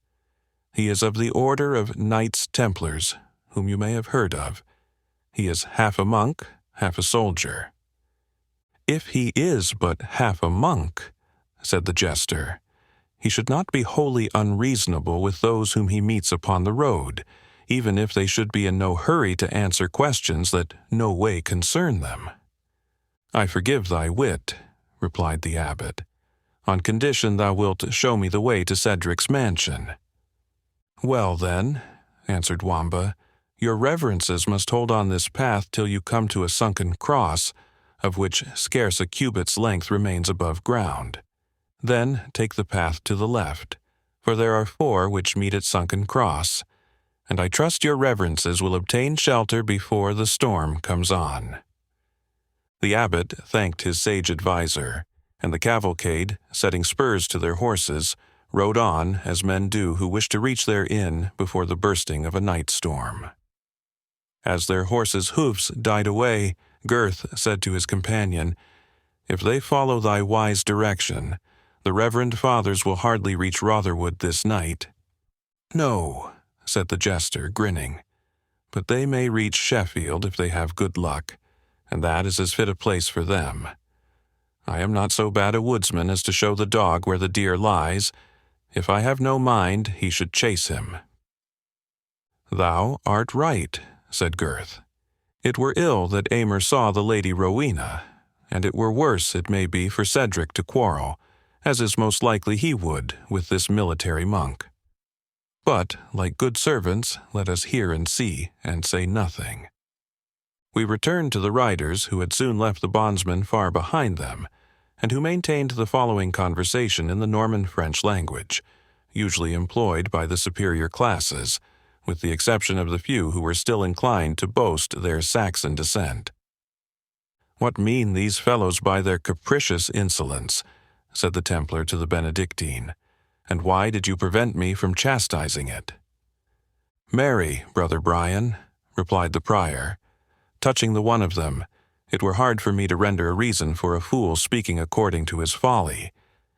A: He is of the order of Knights Templars, whom you may have heard of. He is half a monk, half a soldier. If he is but half a monk, said the jester, he should not be wholly unreasonable with those whom he meets upon the road, even if they should be in no hurry to answer questions that no way concern them. I forgive thy wit, replied the abbot, on condition thou wilt show me the way to Cedric's mansion. Well, then, answered Wamba, your reverences must hold on this path till you come to a sunken cross, of which scarce a cubit's length remains above ground. Then take the path to the left, for there are 4 which meet at Sunken Cross, and I trust your reverences will obtain shelter before the storm comes on. The abbot thanked his sage adviser, and the cavalcade, setting spurs to their horses, rode on as men do who wish to reach their inn before the bursting of a night storm. As their horses' hoofs died away, Gurth said to his companion, If they follow thy wise direction, the reverend fathers will hardly reach Rotherwood this night. No, said the jester, grinning, but they may reach Sheffield if they have good luck, and that is as fit a place for them. I am not so bad a woodsman as to show the dog where the deer lies. If I have no mind, he should chase him. Thou art right, said Gurth. It were ill that Aymer saw the Lady Rowena, and it were worse, it may be, for Cedric to quarrel, as is most likely he would with this military monk. But, like good servants, let us hear and see, and say nothing. We returned to the riders, who had soon left the bondsmen far behind them, and who maintained the following conversation in the Norman French language, usually employed by the superior classes, with the exception of the few who were still inclined to boast their Saxon descent. "What mean these fellows by their capricious insolence?" said the Templar to the Benedictine, "and why did you prevent me from chastising it?" "Marry, Brother Brian," replied the prior, "touching the one of them, it were hard for me to render a reason for a fool speaking according to his folly,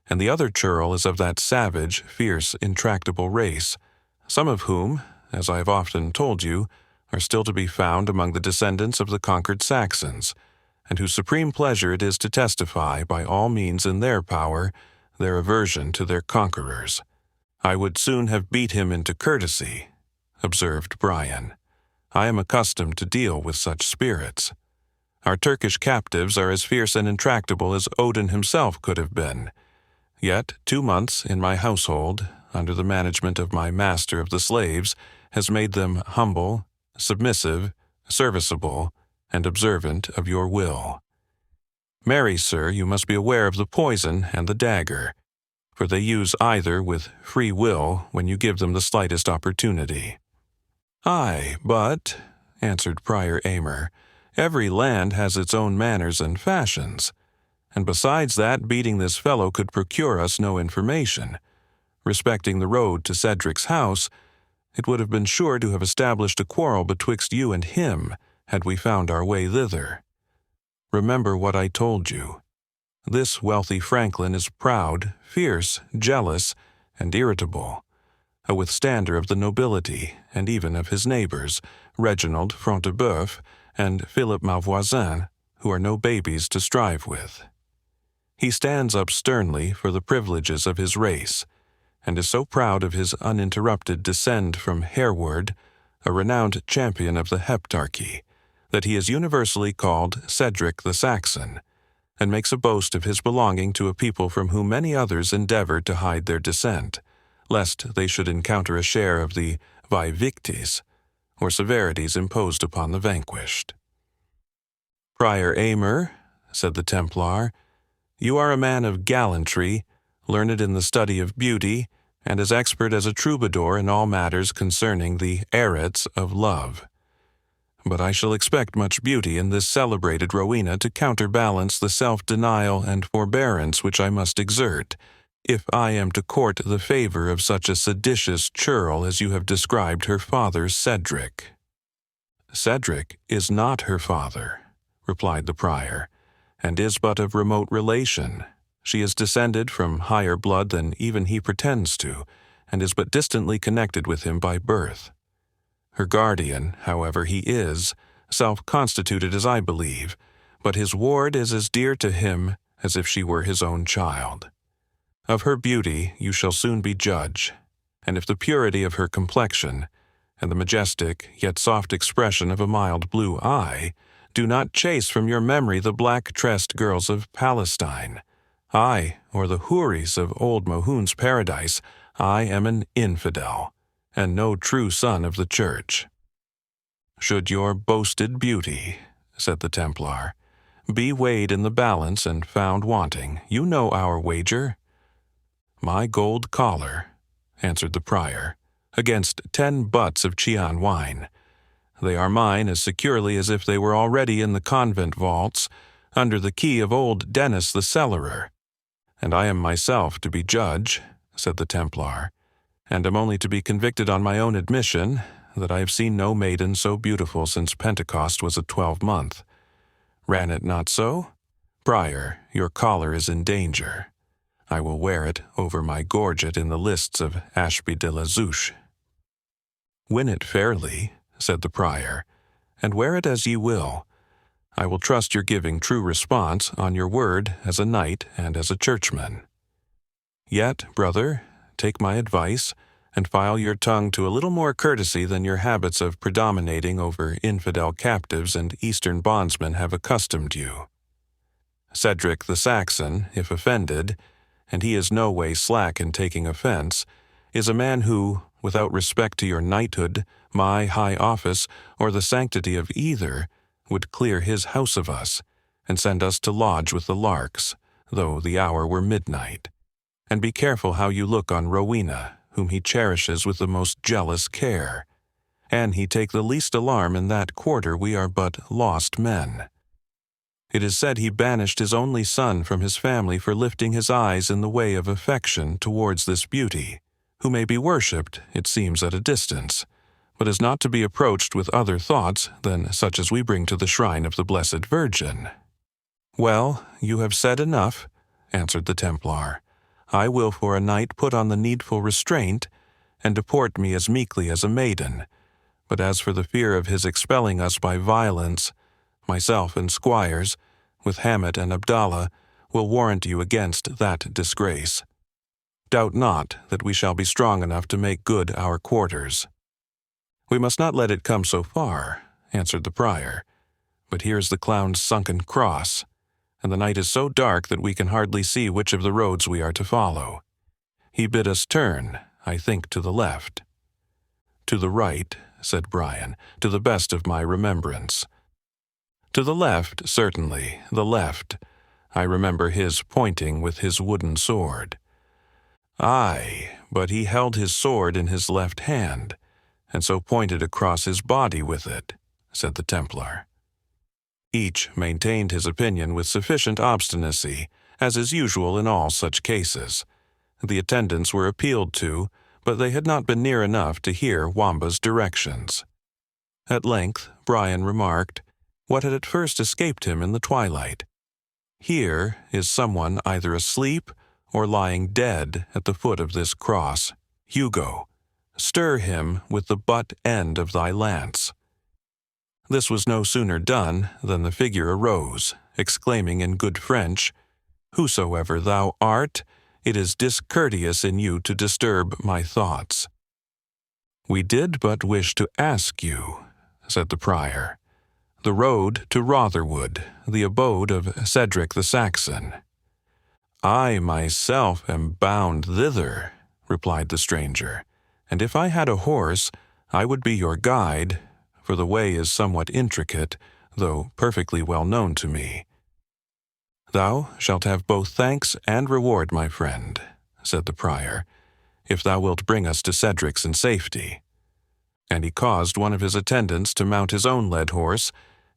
A: and the other churl is of that savage, fierce, intractable race, some of whom, as I have often told you, are still to be found among the descendants of the conquered Saxons, and whose supreme pleasure it is to testify, by all means in their power, their aversion to their conquerors. I would soon have beat him into courtesy," observed Brian. "I am accustomed to deal with such spirits. Our Turkish captives are as fierce and intractable as Odin himself could have been. Yet 2 months in my household, under the management of my master of the slaves, has made them humble, submissive, serviceable, and observant of your will. Marry, sir, you must be aware of the poison and the dagger, for they use either with free will when you give them the slightest opportunity." "Aye, but," answered Prior Aymer, "every land has its own manners and fashions, and besides that, beating this fellow could procure us no information. Respecting the road to Cedric's house, it would have been sure to have established a quarrel betwixt you and him, had we found our way thither. Remember what I told you. This wealthy franklin is proud, fierce, jealous, and irritable, a withstander of the nobility, and even of his neighbors, Reginald Front de Bœuf and Philip Malvoisin, who are no babies to strive with. He stands up sternly for the privileges of his race, and is so proud of his uninterrupted descent from Hereward, a renowned champion of the Heptarchy, that he is universally called Cedric the Saxon, and makes a boast of his belonging to a people from whom many others endeavor to hide their descent, lest they should encounter a share of the vae victis, or severities imposed upon the vanquished." "Prior Aymer," said the Templar, "you are a man of gallantry, learned in the study of beauty, and as expert as a troubadour in all matters concerning the arets of love. But I shall expect much beauty in this celebrated Rowena to counterbalance the self-denial and forbearance which I must exert, if I am to court the favor of such a seditious churl as you have described her father Cedric." "Cedric is not her father," replied the prior, "and is but of remote relation. She is descended from higher blood than even he pretends to, and is but distantly connected with him by birth. Her guardian, however, he is, self-constituted as I believe, but his ward is as dear to him as if she were his own child. Of her beauty you shall soon be judge, and if the purity of her complexion, and the majestic yet soft expression of a mild blue eye, do not chase from your memory the black-tressed girls of Palestine, or the houris of old Mohun's paradise, I am an infidel, and no true son of the Church." "Should your boasted beauty," said the Templar, "be weighed in the balance and found wanting, you know our wager." "My gold collar," answered the prior, "against 10 butts of Chian wine. They are mine as securely as if they were already in the convent vaults, under the key of old Dennis the cellarer. And I am myself to be judge," said the Templar, "and am only to be convicted on my own admission, that I have seen no maiden so beautiful since Pentecost was a 12-month. Ran it not so? Prior, your collar is in danger. I will wear it over my gorget in the lists of Ashby de la Zouche." "Win it fairly," said the prior, "and wear it as ye will. I will trust your giving true response on your word as a knight and as a churchman. Yet, brother, take my advice, and file your tongue to a little more courtesy than your habits of predominating over infidel captives and Eastern bondsmen have accustomed you. Cedric the Saxon, if offended, and he is no way slack in taking offense, is a man who, without respect to your knighthood, my high office, or the sanctity of either, would clear his house of us, and send us to lodge with the larks, though the hour were midnight. And be careful how you look on Rowena, whom he cherishes with the most jealous care. An he take the least alarm in that quarter, we are but lost men." It is said he banished his only son from his family for lifting his eyes in the way of affection towards this beauty, who may be worshipped, it seems, at a distance, but is not to be approached with other thoughts than such as we bring to the shrine of the Blessed Virgin." "Well, you have said enough," answered the Templar. "I will for a night put on the needful restraint, and deport me as meekly as a maiden. But as for the fear of his expelling us by violence, myself and squires, with Hamet and Abdallah, will warrant you against that disgrace. Doubt not that we shall be strong enough to make good our quarters." "We must not let it come so far," answered the prior. "But here is the clown's sunken cross, and the night is so dark that we can hardly see which of the roads we are to follow. He bid us turn, I think, to the left." "To the right," said Brian, "to the best of my remembrance." "To the left, certainly, the left. I remember his pointing with his wooden sword." "Aye, but he held his sword in his left hand, and so pointed across his body with it," said the Templar. Each maintained his opinion with sufficient obstinacy, as is usual in all such cases. The attendants were appealed to, but they had not been near enough to hear Wamba's directions. At length, Brian remarked what had at first escaped him in the twilight. "Here is someone either asleep or lying dead at the foot of this cross. Hugo, stir him with the butt end of thy lance." This was no sooner done than the figure arose, exclaiming in good French, "Whosoever thou art, it is discourteous in you to disturb my thoughts." "We did but wish to ask you," said the prior, "the road to Rotherwood, the abode of Cedric the Saxon." "I myself am bound thither," replied the stranger, "and if I had a horse, I would be your guide, for the way is somewhat intricate, though perfectly well known to me." "Thou shalt have both thanks and reward, my friend," said the prior, "if thou wilt bring us to Cedric's in safety." And he caused one of his attendants to mount his own led horse,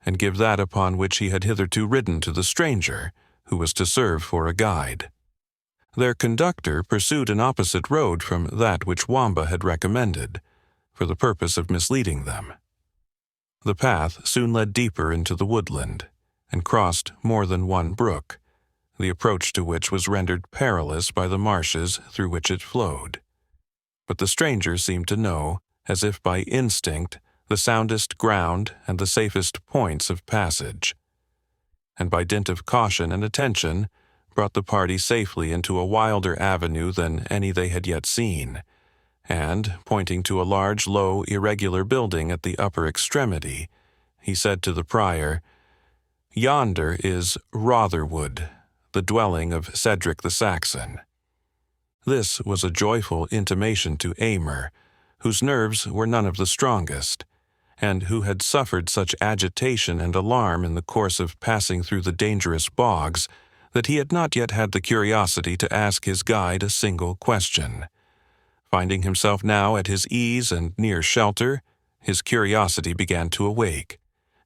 A: and give that upon which he had hitherto ridden to the stranger, who was to serve for a guide. Their conductor pursued an opposite road from that which Wamba had recommended, for the purpose of misleading them. The path soon led deeper into the woodland, and crossed more than one brook, the approach to which was rendered perilous by the marshes through which it flowed. But the stranger seemed to know, as if by instinct, the soundest ground and the safest points of passage, and by dint of caution and attention brought the party safely into a wilder avenue than any they had yet seen, and, pointing to a large, low, irregular building at the upper extremity, he said to the prior, "Yonder is Rotherwood, the dwelling of Cedric the Saxon." This was a joyful intimation to Aymer, whose nerves were none of the strongest, and who had suffered such agitation and alarm in the course of passing through the dangerous bogs that he had not yet had the curiosity to ask his guide a single question. Finding himself now at his ease and near shelter, his curiosity began to awake,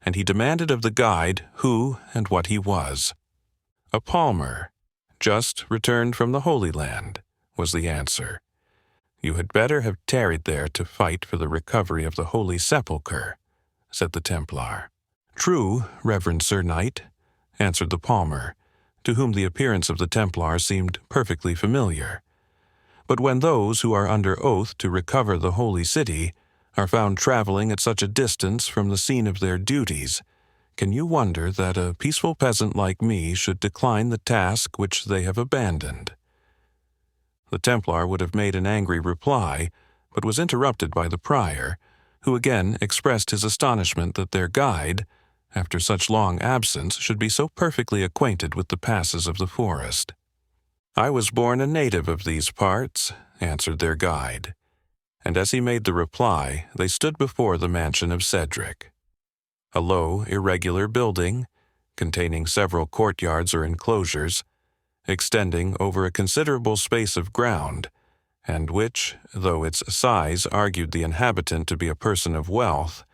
A: and he demanded of the guide who and what he was. "A palmer, just returned from the Holy Land," was the answer. "You had better have tarried there to fight for the recovery of the Holy Sepulchre," said the Templar. "True, Reverend Sir Knight," answered the palmer, to whom the appearance of the Templar seemed perfectly familiar. "But when those who are under oath to recover the Holy City are found traveling at such a distance from the scene of their duties, can you wonder that a peaceful peasant like me should decline the task which they have abandoned?" The Templar would have made an angry reply, but was interrupted by the prior, who again expressed his astonishment that their guide, after such long absence, should be so perfectly acquainted with the passes of the forest. "I was born a native of these parts," answered their guide, and as he made the reply, they stood before the mansion of Cedric. A low, irregular building, containing several courtyards or enclosures, extending over a considerable space of ground, and which, though its size argued the inhabitant to be a person of wealth,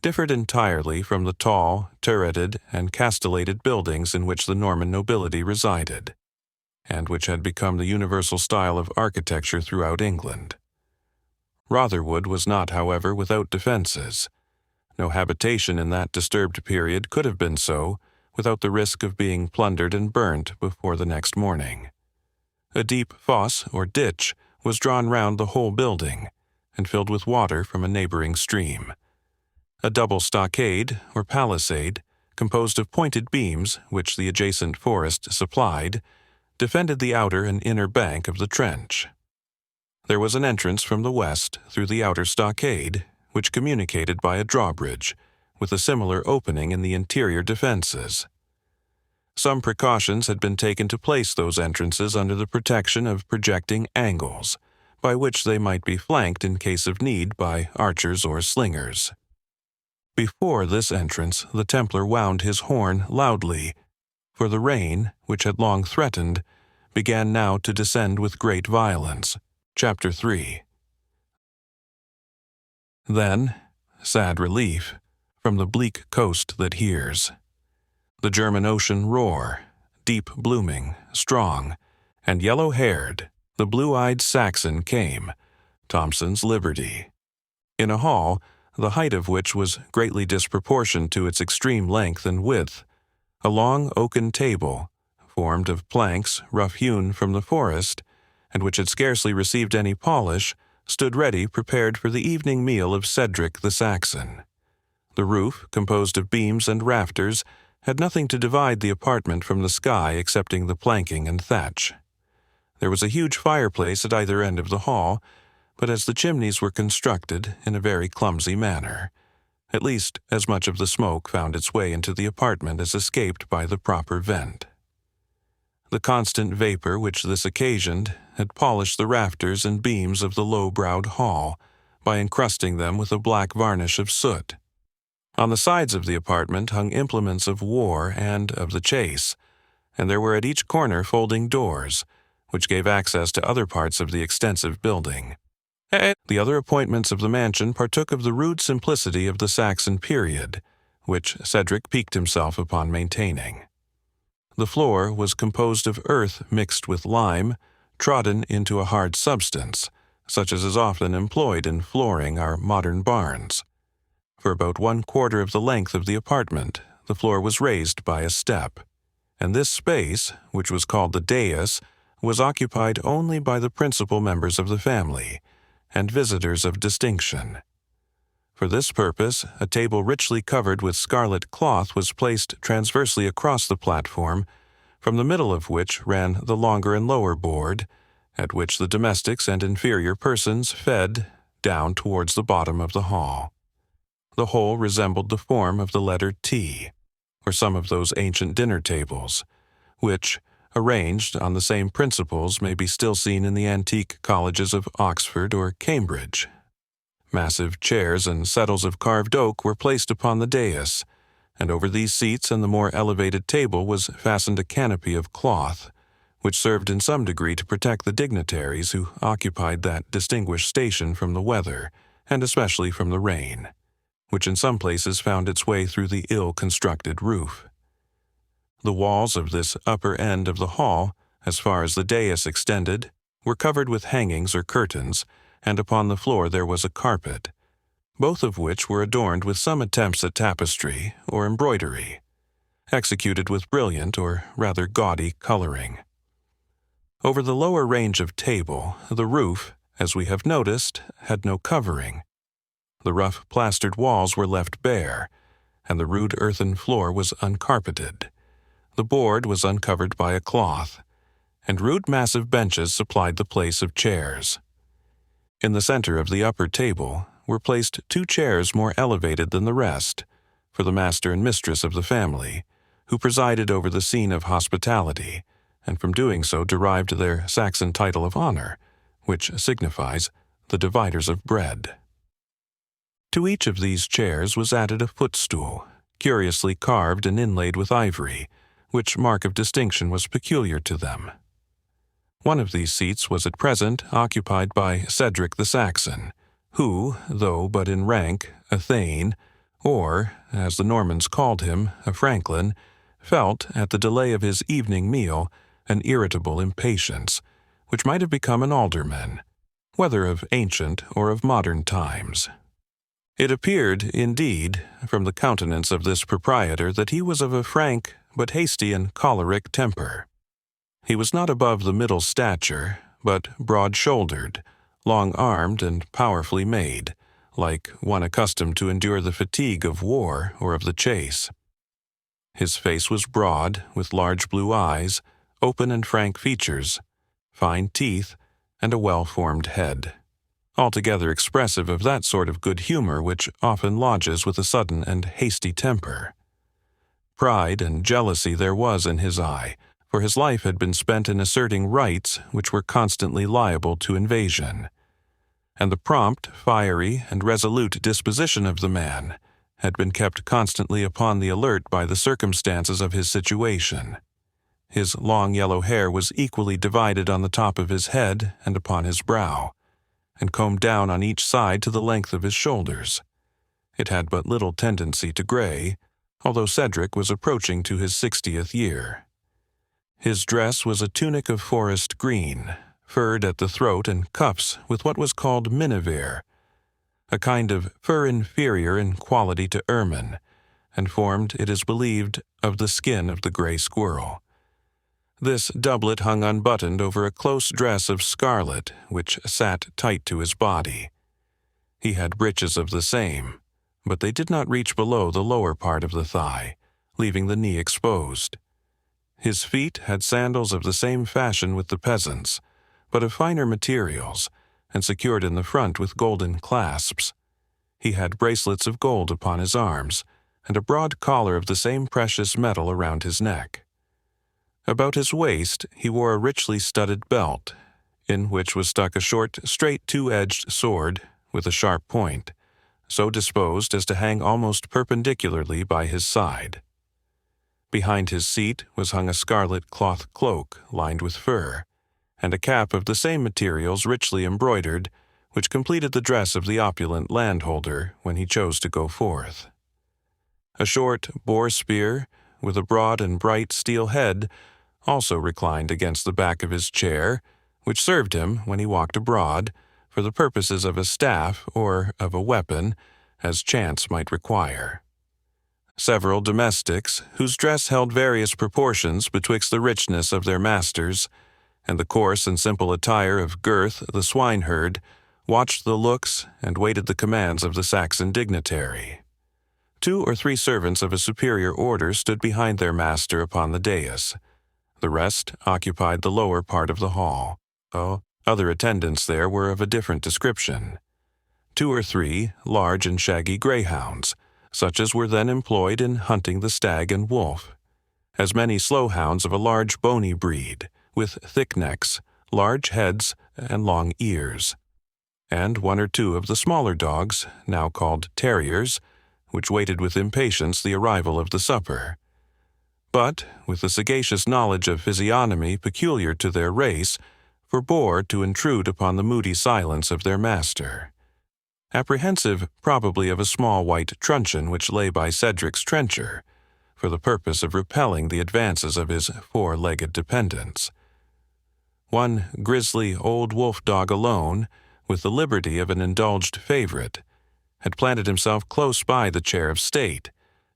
A: differed entirely from the tall, turreted, and castellated buildings in which the Norman nobility resided, and which had become the universal style of architecture throughout England. Rotherwood was not, however, without defenses. No habitation in that disturbed period could have been so without the risk of being plundered and burnt before the next morning. A deep fosse or ditch was drawn round the whole building, and filled with water from a neighboring stream. A double stockade, or palisade, composed of pointed beams, which the adjacent forest supplied, defended the outer and inner bank of the trench. There was an entrance from the west through the outer stockade, which communicated by a drawbridge, with a similar opening in the interior defenses. Some precautions had been taken to place those entrances under the protection of projecting angles, by which they might be flanked in case of need by archers or slingers. Before this entrance the Templar wound his horn loudly, for the rain, which had long threatened, began now to descend with great violence. Chapter 3. Then, sad relief, from the bleak coast that hears. The German Ocean roar, deep-blooming, strong, and yellow-haired, the blue-eyed Saxon came, Thompson's Liberty. In a hall, the height of which was greatly disproportioned to its extreme length and width, a long oaken table, formed of planks rough-hewn from the forest, and which had scarcely received any polish, stood ready prepared for the evening meal of Cedric the Saxon. The roof, composed of beams and rafters, had nothing to divide the apartment from the sky excepting the planking and thatch. There was a huge fireplace at either end of the hall, but as the chimneys were constructed in a very clumsy manner, at least as much of the smoke found its way into the apartment as escaped by the proper vent. The constant vapor which this occasioned had polished the rafters and beams of the low-browed hall by encrusting them with a black varnish of soot. On the sides of the apartment hung implements of war and of the chase, and there were at each corner folding doors, which gave access to other parts of the extensive building. The other appointments of the mansion partook of the rude simplicity of the Saxon period, which Cedric piqued himself upon maintaining. The floor was composed of earth mixed with lime, trodden into a hard substance, such as is often employed in flooring our modern barns. For about 1/4 of the length of the apartment, the floor was raised by a step, and this space, which was called the dais, was occupied only by the principal members of the family and visitors of distinction. For this purpose, a table richly covered with scarlet cloth was placed transversely across the platform, from the middle of which ran the longer and lower board, at which the domestics and inferior persons fed, down towards the bottom of the hall. The whole resembled the form of the letter T, or some of those ancient dinner tables, which, arranged on the same principles, may be still seen in the antique colleges of Oxford or Cambridge. Massive chairs and settles of carved oak were placed upon the dais, and over these seats and the more elevated table was fastened a canopy of cloth, which served in some degree to protect the dignitaries who occupied that distinguished station from the weather, and especially from the rain, which in some places found its way through the ill-constructed roof. The walls of this upper end of the hall, as far as the dais extended, were covered with hangings or curtains, and upon the floor there was a carpet, both of which were adorned with some attempts at tapestry or embroidery, executed with brilliant or rather gaudy coloring. Over the lower range of table, the roof, as we have noticed, had no covering. The rough plastered walls were left bare, and the rude earthen floor was uncarpeted. The board was uncovered by a cloth, and rude massive benches supplied the place of chairs. In the center of the upper table were placed 2 chairs more elevated than the rest, for the master and mistress of the family, who presided over the scene of hospitality, and from doing so derived their Saxon title of honor, which signifies the dividers of bread. To each of these chairs was added a footstool, curiously carved and inlaid with ivory, which mark of distinction was peculiar to them. One of these seats was at present occupied by Cedric the Saxon, who, though but in rank a thane, or, as the Normans called him, a franklin, felt, at the delay of his evening meal, an irritable impatience, which might have become an alderman, whether of ancient or of modern times. It appeared, indeed, from the countenance of this proprietor that he was of a frank but hasty and choleric temper. He was not above the middle stature, but broad-shouldered, long-armed, and powerfully made, like one accustomed to endure the fatigue of war or of the chase. His face was broad, with large blue eyes, open and frank features, fine teeth, and a well-formed head, altogether expressive of that sort of good humor which often lodges with a sudden and hasty temper. Pride and jealousy there was in his eye, for his life had been spent in asserting rights which were constantly liable to invasion, and the prompt, fiery, and resolute disposition of the man had been kept constantly upon the alert by the circumstances of his situation. His long yellow hair was equally divided on the top of his head and upon his brow, and combed down on each side to the length of his shoulders. It had but little tendency to gray, although Cedric was approaching to his 60th year. His dress was a tunic of forest green, furred at the throat and cuffs with what was called miniver, a kind of fur inferior in quality to ermine, and formed, it is believed, of the skin of the gray squirrel. This doublet hung unbuttoned over a close dress of scarlet, which sat tight to his body. He had breeches of the same, but they did not reach below the lower part of the thigh, leaving the knee exposed. His feet had sandals of the same fashion with the peasants', but of finer materials, and secured in the front with golden clasps. He had bracelets of gold upon his arms, and a broad collar of the same precious metal around his neck. About his waist he wore a richly studded belt, in which was stuck a short, straight two-edged sword with a sharp point, so disposed as to hang almost perpendicularly by his side. Behind his seat was hung a scarlet cloth cloak lined with fur, and a cap of the same materials richly embroidered, which completed the dress of the opulent landholder when he chose to go forth. A short boar spear, with a broad and bright steel head, also reclined against the back of his chair, which served him, when he walked abroad, for the purposes of a staff or of a weapon, as chance might require. Several domestics, whose dress held various proportions betwixt the richness of their masters and the coarse and simple attire of Gurth the swineherd, watched the looks and waited the commands of the Saxon dignitary. 2 or 3 servants of a superior order stood behind their master upon the dais. The rest occupied the lower part of the hall. Other attendants there were of a different description. 2 or 3 large and shaggy greyhounds, such as were then employed in hunting the stag and wolf. As many slow hounds of a large bony breed, with thick necks, large heads, and long ears. And 1 or 2 of the smaller dogs, now called terriers, which waited with impatience the arrival of the supper. But, with the sagacious knowledge of physiognomy peculiar to their race, forbore to intrude upon the moody silence of their master. Apprehensive probably of a small white truncheon which lay by Cedric's trencher, for the purpose of repelling the advances of his 4-legged dependents. One grisly old wolf-dog alone, with the liberty of an indulged favorite, had planted himself close by the chair of state,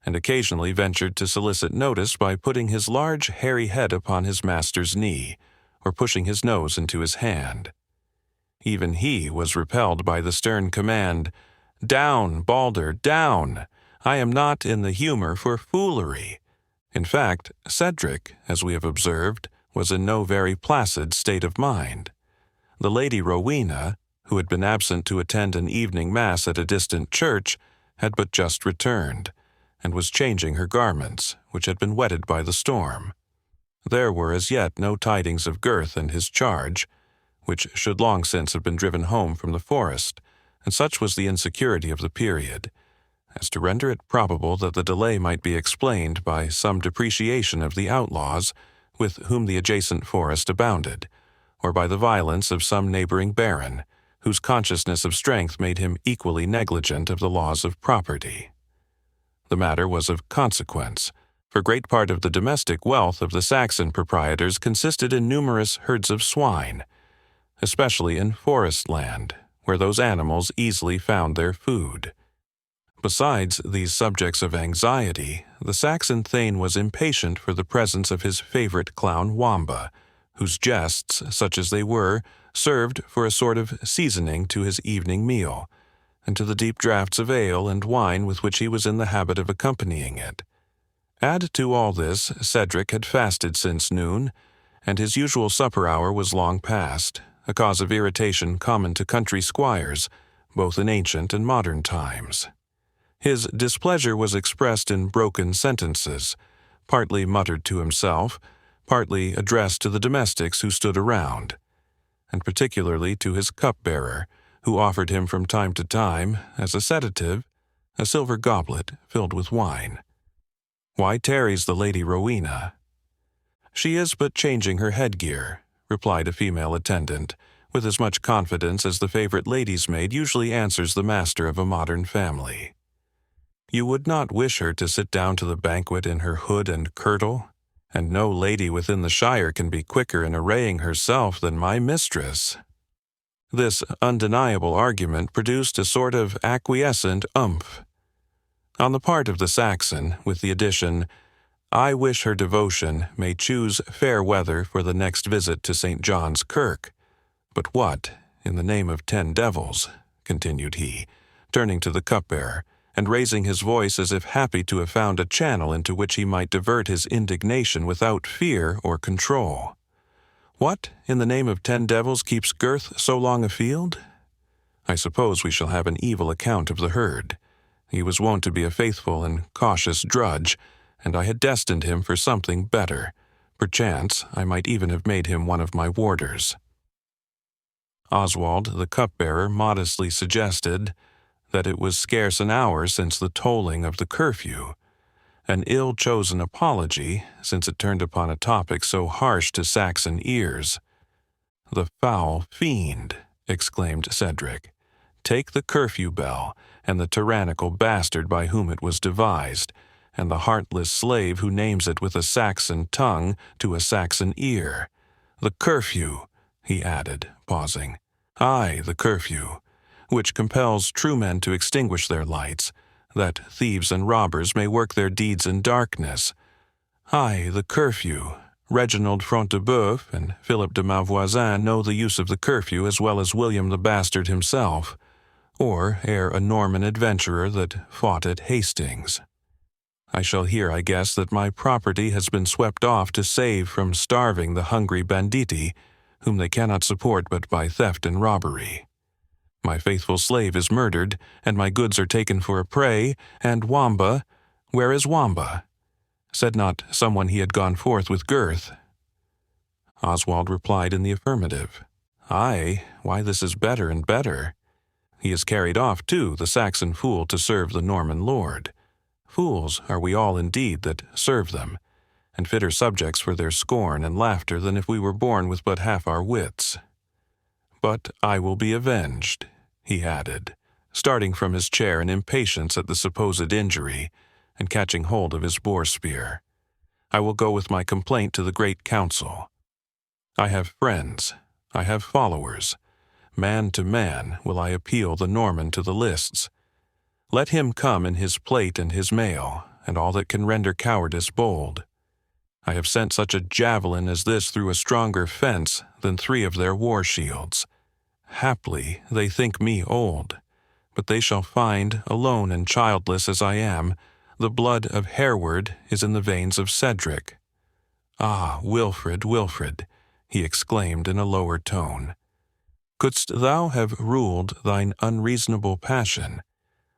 A: and occasionally ventured to solicit notice by putting his large hairy head upon his master's knee, or pushing his nose into his hand. Even he was repelled by the stern command, "Down, Balder, down! I am not in the humor for foolery." In fact, Cedric, as we have observed, was in no very placid state of mind. The Lady Rowena, who had been absent to attend an evening mass at a distant church, had but just returned, and was changing her garments, which had been wetted by the storm. There were as yet no tidings of Gurth and his charge, which should long since have been driven home from the forest, and such was the insecurity of the period, as to render it probable that the delay might be explained by some depreciation of the outlaws with whom the adjacent forest abounded, or by the violence of some neighboring baron, whose consciousness of strength made him equally negligent of the laws of property. The matter was of consequence, for great part of the domestic wealth of the Saxon proprietors consisted in numerous herds of swine, especially in forest land, where those animals easily found their food. Besides these subjects of anxiety, the Saxon thane was impatient for the presence of his favorite clown Wamba, whose jests, such as they were, served for a sort of seasoning to his evening meal, and to the deep draughts of ale and wine with which he was in the habit of accompanying it. Add to all this, Cedric had fasted since noon, and his usual supper hour was long past, a cause of irritation common to country squires, both in ancient and modern times. His displeasure was expressed in broken sentences, partly muttered to himself, partly addressed to the domestics who stood around, and particularly to his cupbearer, who offered him from time to time, as a sedative, a silver goblet filled with wine. "Why tarries the Lady Rowena?" "She is but changing her headgear," replied a female attendant, with as much confidence as the favorite lady's maid usually answers the master of a modern family. "You would not wish her to sit down to the banquet in her hood and kirtle? And no lady within the shire can be quicker in arraying herself than my mistress." This undeniable argument produced a sort of acquiescent umph on the part of the Saxon, with the addition, "I wish her devotion may choose fair weather for the next visit to St. John's Kirk. But what, in the name of 10 devils," continued he, turning to the cupbearer, and raising his voice as if happy to have found a channel into which he might divert his indignation without fear or control. "What, in the name of 10 devils, keeps Gurth so long afield? I suppose we shall have an evil account of the herd. He was wont to be a faithful and cautious drudge, and I had destined him for something better. Perchance I might even have made him one of my warders." Oswald, the cupbearer, modestly suggested that it was scarce an hour since the tolling of the curfew, an ill-chosen apology, since it turned upon a topic so harsh to Saxon ears. "The foul fiend!" exclaimed Cedric. "Take the curfew bell, and the tyrannical bastard by whom it was devised, and the heartless slave who names it with a Saxon tongue to a Saxon ear. The curfew," he added, pausing. "Aye, the curfew, which compels true men to extinguish their lights, that thieves and robbers may work their deeds in darkness. Aye, the curfew. Reginald Front de Bœuf and Philip de Malvoisin know the use of the curfew as well as William the Bastard himself, or ere a Norman adventurer that fought at Hastings. I shall hear, I guess, that my property has been swept off to save from starving the hungry banditti, whom they cannot support but by theft and robbery. My faithful slave is murdered, and my goods are taken for a prey, and Wamba, where is Wamba? Said not someone he had gone forth with Gurth?" Oswald replied in the affirmative. "Aye, why this is better and better. He is carried off, too, the Saxon fool, to serve the Norman lord. Fools are we all indeed that serve them, and fitter subjects for their scorn and laughter than if we were born with but half our wits. But I will be avenged," he added, starting from his chair in impatience at the supposed injury, and catching hold of his boar-spear. "I will go with my complaint to the great council. I have friends, I have followers. Man to man will I appeal the Norman to the lists. Let him come in his plate and his mail, and all that can render cowardice bold. I have sent such a javelin as this through a stronger fence than 3 of their war shields. Haply they think me old, but they shall find, alone and childless as I am, the blood of Hereward is in the veins of Cedric. Ah, Wilfred, Wilfred," he exclaimed in a lower tone, "couldst thou have ruled thine unreasonable passion,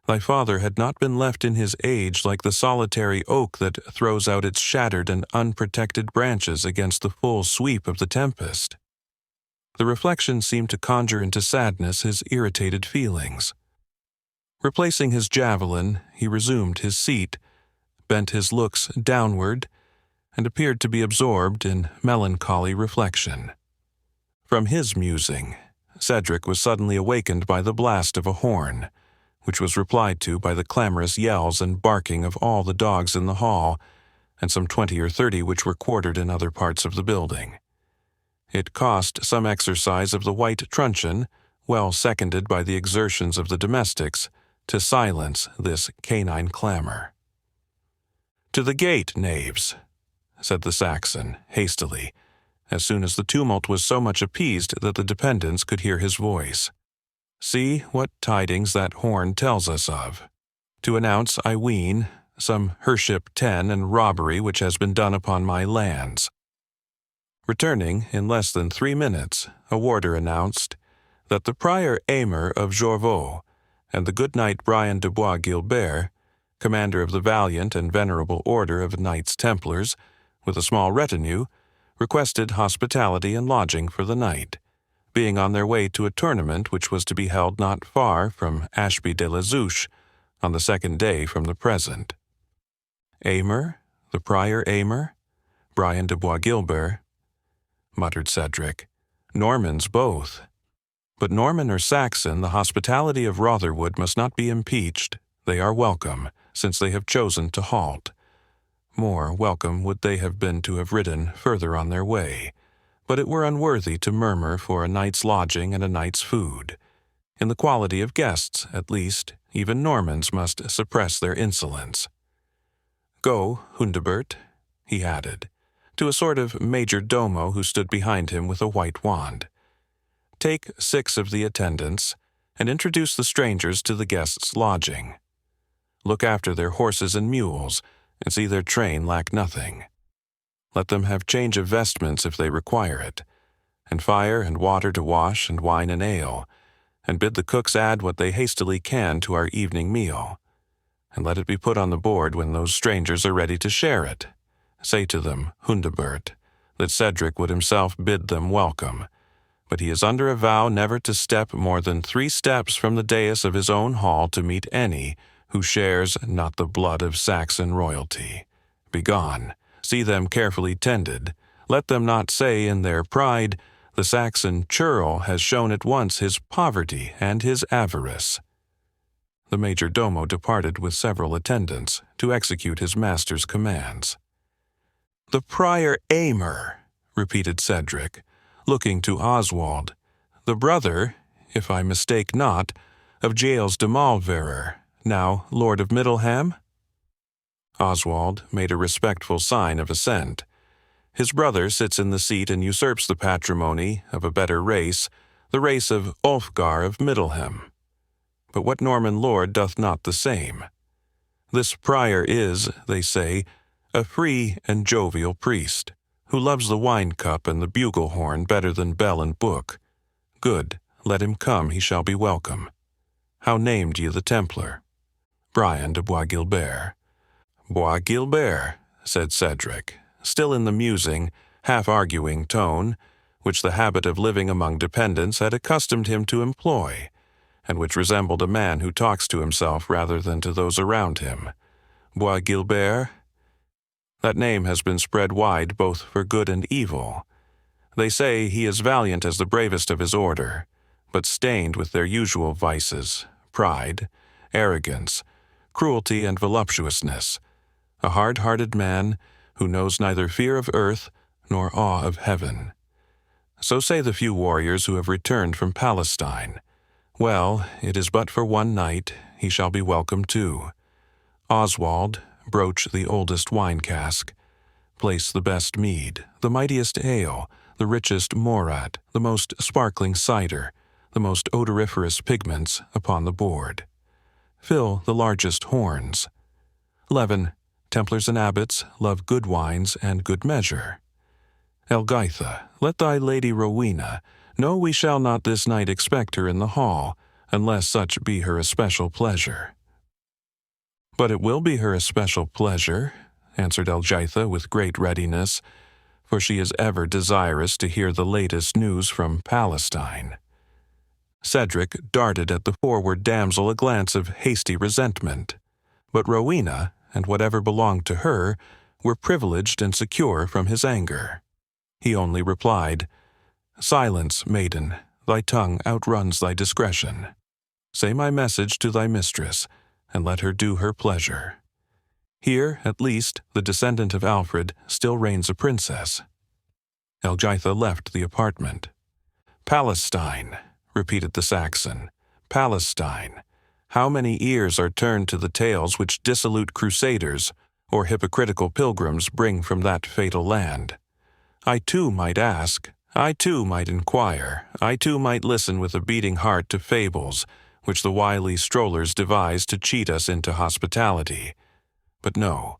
A: thy father had not been left in his age like the solitary oak that throws out its shattered and unprotected branches against the full sweep of the tempest." The reflection seemed to conjure into sadness his irritated feelings. Replacing his javelin, he resumed his seat, bent his looks downward, and appeared to be absorbed in melancholy reflection. From his musing, Cedric was suddenly awakened by the blast of a horn, which was replied to by the clamorous yells and barking of all the dogs in the hall, and some 20 or 30 which were quartered in other parts of the building. It cost some exercise of the white truncheon, well seconded by the exertions of the domestics, to silence this canine clamor. "To the gate, knaves," said the Saxon, hastily, as soon as the tumult was so much appeased that the dependents could hear his voice. "See what tidings that horn tells us of. To announce, I ween, some hership 10 and robbery which has been done upon my lands." Returning in less than 3 minutes, a warder announced that the prior Aymer of Jorvaux and the good knight Brian de Bois Guilbert, commander of the valiant and venerable order of Knights Templars, with a small retinue, requested hospitality and lodging for the night, being on their way to a tournament which was to be held not far from Ashby de la Zouche on the 2nd day from the present. "Aymer? The prior Aymer? Brian de Bois Guilbert?" muttered Cedric. "Normans both. But Norman or Saxon, the hospitality of Rotherwood must not be impeached. They are welcome, since they have chosen to halt. More welcome would they have been to have ridden further on their way, but it were unworthy to murmur for a night's lodging and a night's food. In the quality of guests, at least, even Normans must suppress their insolence. Go, Hundebert," he added, to a sort of major domo who stood behind him with a white wand. "Take 6 of the attendants, and introduce the strangers to the guests' lodging. Look after their horses and mules, and see their train lack nothing. Let them have change of vestments if they require it, and fire and water to wash, and wine and ale, and bid the cooks add what they hastily can to our evening meal, and let it be put on the board when those strangers are ready to share it. Say to them, Hundebert, that Cedric would himself bid them welcome, but he is under a vow never to step more than 3 steps from the dais of his own hall to meet any who shares not the blood of Saxon royalty. Begone, see them carefully tended. Let them not say in their pride, the Saxon churl has shown at once his poverty and his avarice." The major domo departed with several attendants to execute his master's commands. "The prior Aymer," repeated Cedric, looking to Oswald, "the brother, if I mistake not, of Giles de Malverer, now Lord of Middleham?" Oswald made a respectful sign of assent. His brother sits in the seat and usurps the patrimony of a better race, the race of Ulfgar of Middleham. But what Norman lord doth not the same? This prior is, they say, a free and jovial priest, who loves the wine-cup and the bugle-horn better than bell and book. Good, let him come, he shall be welcome. How named ye the Templar? Brian de Bois Guilbert. Bois Guilbert, said Cedric, still in the musing, half-arguing tone, which the habit of living among dependents had accustomed him to employ, and which resembled a man who talks to himself rather than to those around him. Bois Guilbert? That name has been spread wide both for good and evil. They say he is valiant as the bravest of his order, but stained with their usual vices, pride, arrogance, cruelty, and voluptuousness, a hard-hearted man who knows neither fear of earth nor awe of heaven. So say the few warriors who have returned from Palestine. Well, it is but for one night, he shall be welcome too. Oswald, broach the oldest wine-cask. Place the best mead, the mightiest ale, the richest morat, the most sparkling cider, the most odoriferous pigments upon the board. Fill the largest horns. Leven, Templars and abbots love good wines and good measure. Elgitha, let thy lady Rowena know we shall not this night expect her in the hall, unless such be her especial pleasure. But it will be her especial pleasure, answered Elgitha with great readiness, for she is ever desirous to hear the latest news from Palestine. Cedric darted at the forward damsel a glance of hasty resentment, but Rowena, and whatever belonged to her, were privileged and secure from his anger. He only replied, "Silence, maiden, thy tongue outruns thy discretion." Say my message to thy mistress, and let her do her pleasure. Here, at least, the descendant of Alfred still reigns a princess." Elgitha left the apartment. "Palestine," repeated the Saxon. "Palestine. How many ears are turned to the tales which dissolute crusaders or hypocritical pilgrims bring from that fatal land? I too might ask, I too might inquire, I too might listen with a beating heart to fables which the wily strollers devise to cheat us into hospitality. But no,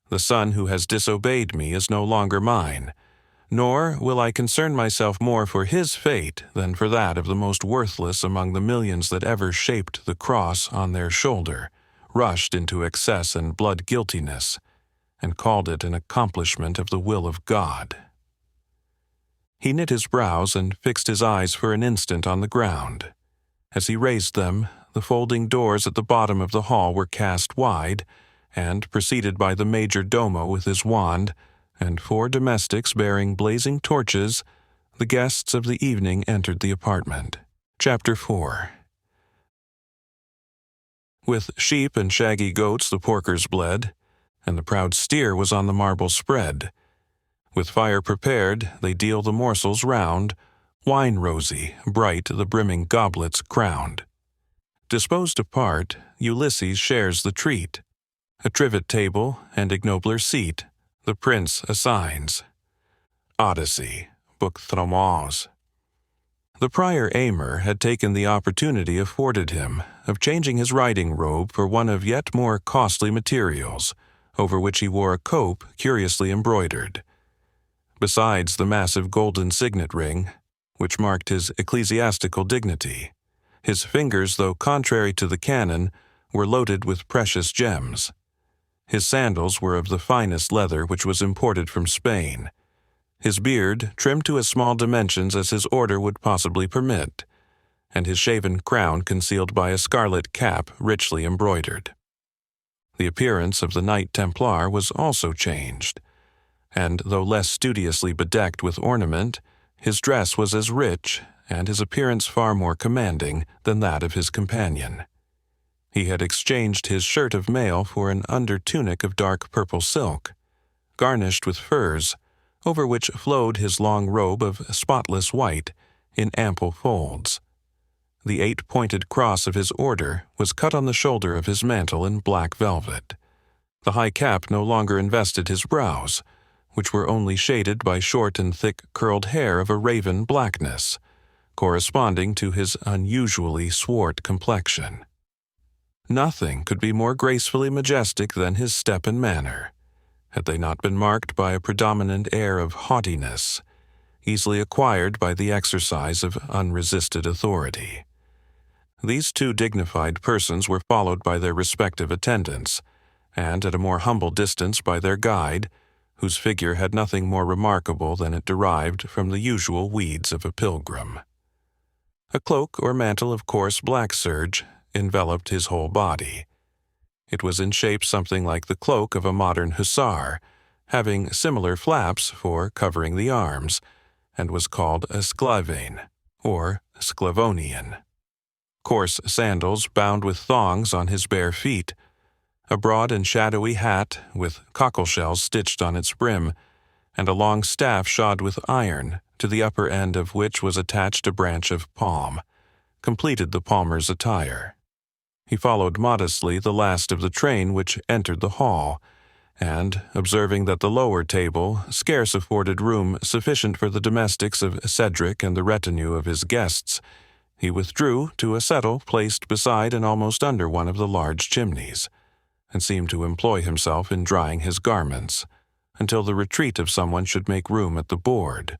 A: the son who has disobeyed me is no longer mine, nor will I concern myself more for his fate than for that of the most worthless among the millions that ever shaped the cross on their shoulder, rushed into excess and blood-guiltiness, and called it an accomplishment of the will of God." He knit his brows and fixed his eyes for an instant on the ground. As he raised them, the folding doors at the bottom of the hall were cast wide, and, preceded by the major domo with his wand, and 4 domestics bearing blazing torches, the guests of the evening entered the apartment. Chapter 4. With sheep and shaggy goats the porkers bled, and the proud steer was on the marble spread. With fire prepared, they deal the morsels round, wine-rosy, bright the brimming goblets crowned. Disposed apart, Ulysses shares the treat. A trivet table and ignobler seat the prince assigns. Odyssey, Book 3. The prior Aymer had taken the opportunity afforded him of changing his riding robe for one of yet more costly materials, over which he wore a cope curiously embroidered. Besides the massive golden signet ring, which marked his ecclesiastical dignity, his fingers, though contrary to the canon, were loaded with precious gems. His sandals were of the finest leather which was imported from Spain. His beard trimmed to as small dimensions as his order would possibly permit, and his shaven crown concealed by a scarlet cap richly embroidered. The appearance of the Knight Templar was also changed, and though less studiously bedecked with ornament, his dress was as rich, and his appearance far more commanding, than that of his companion. He had exchanged his shirt of mail for an under-tunic of dark purple silk, garnished with furs, over which flowed his long robe of spotless white, in ample folds. The 8-pointed cross of his order was cut on the shoulder of his mantle in black velvet. The high cap no longer invested his brows, which were only shaded by short and thick curled hair of a raven blackness, corresponding to his unusually swart complexion. Nothing could be more gracefully majestic than his step and manner, had they not been marked by a predominant air of haughtiness, easily acquired by the exercise of unresisted authority. These 2 dignified persons were followed by their respective attendants, and at a more humble distance by their guide, whose figure had nothing more remarkable than it derived from the usual weeds of a pilgrim. A cloak or mantle of coarse black serge enveloped his whole body. It was in shape something like the cloak of a modern hussar, having similar flaps for covering the arms, and was called a sclavane, or sclavonian. Coarse sandals bound with thongs on his bare feet, a broad and shadowy hat with cockleshells stitched on its brim, and a long staff shod with iron, to the upper end of which was attached a branch of palm, completed the palmer's attire. He followed modestly the last of the train which entered the hall, and, observing that the lower table scarce afforded room sufficient for the domestics of Cedric and the retinue of his guests, he withdrew to a settle placed beside and almost under one of the large chimneys, and seemed to employ himself in drying his garments, until the retreat of someone should make room at the board,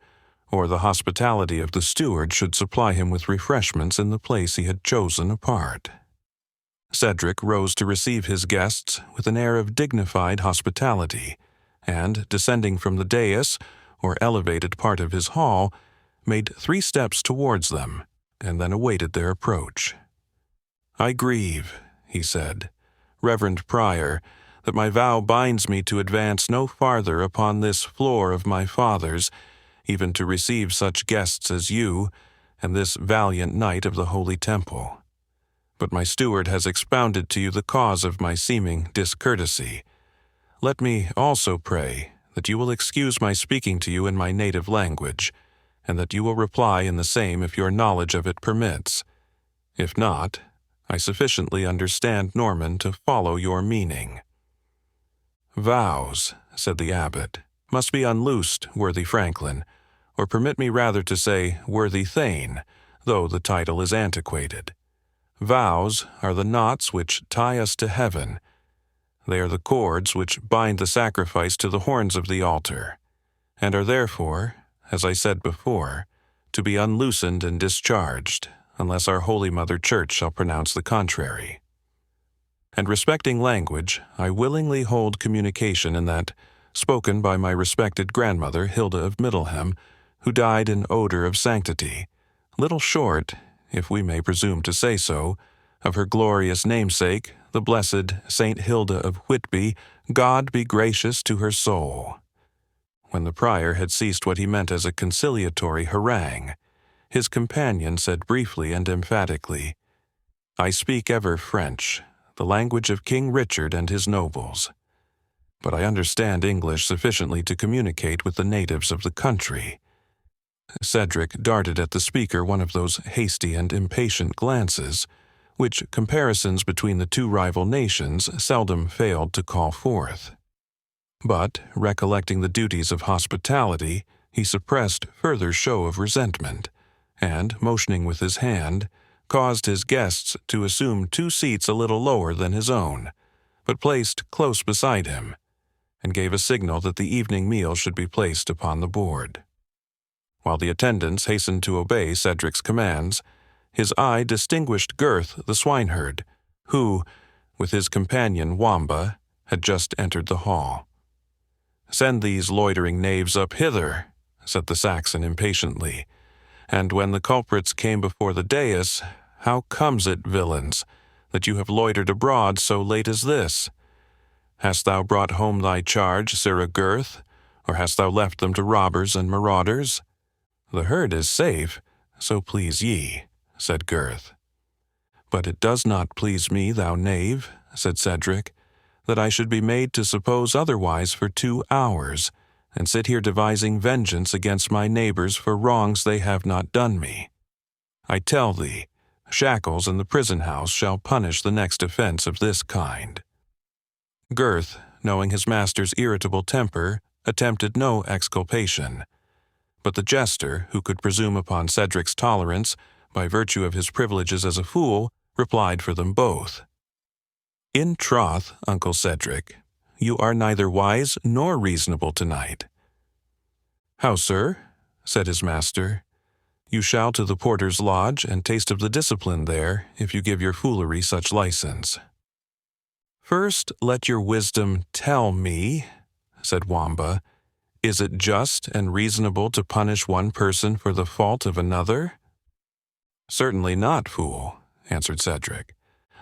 A: or the hospitality of the steward should supply him with refreshments in the place he had chosen apart. Cedric rose to receive his guests with an air of dignified hospitality, and, descending from the dais, or elevated part of his hall, made 3 steps towards them, and then awaited their approach. "I grieve," he said, "Reverend Prior, that my vow binds me to advance no farther upon this floor of my fathers, even to receive such guests as you, and this valiant knight of the Holy Temple. but my steward has expounded to you the cause of my seeming discourtesy. Let me also pray that you will excuse my speaking to you in my native language, and that you will reply in the same if your knowledge of it permits. If not, I sufficiently understand Norman to follow your meaning." "Vows," said the abbot, "must be unloosed, worthy Franklin, or permit me rather to say worthy Thane, though the title is antiquated. Vows are the knots which tie us to heaven. They are the cords which bind the sacrifice to the horns of the altar, and are therefore, as I said before, to be unloosened and discharged, unless our Holy Mother Church shall pronounce the contrary. And respecting language, I willingly hold communication in that, spoken by my respected grandmother Hilda of Middleham, who died in odor of sanctity, little short, if we may presume to say so, of her glorious namesake, the blessed Saint Hilda of Whitby, God be gracious to her soul." When the prior had ceased what he meant as a conciliatory harangue, his companion said briefly and emphatically, "I speak ever French, the language of King Richard and his nobles. But I understand English sufficiently to communicate with the natives of the country." Cedric darted at the speaker one of those hasty and impatient glances, which comparisons between the two rival nations seldom failed to call forth. But, recollecting the duties of hospitality, he suppressed further show of resentment, and, motioning with his hand, caused his guests to assume 2 seats a little lower than his own, but placed close beside him, and gave a signal that the evening meal should be placed upon the board. While the attendants hastened to obey Cedric's commands, his eye distinguished Gurth the swineherd, who, with his companion Wamba, had just entered the hall. "Send these loitering knaves up hither," said the Saxon impatiently. "And when the culprits came before the dais, how comes it, villains, that you have loitered abroad so late as this? Hast thou brought home thy charge, Sirrah Gurth, or hast thou left them to robbers and marauders?" "The herd is safe, so please ye," said Gurth. "But it does not please me, thou knave," said Cedric, "that I should be made to suppose otherwise for 2 hours, and sit here devising vengeance against my neighbors for wrongs they have not done me. I tell thee, shackles and the prison house shall punish the next offense of this kind." Gurth, knowing his master's irritable temper, attempted no exculpation, but the jester, who could presume upon Cedric's tolerance by virtue of his privileges as a fool, replied for them both. "In troth, Uncle Cedric, you are neither wise nor reasonable tonight." "How, sir?" said his master. "You shall to the porter's lodge and taste of the discipline there, if you give your foolery such license." "First let your wisdom tell me," said Wamba, "is it just and reasonable to punish one person for the fault of another?" "Certainly not, fool," answered Cedric.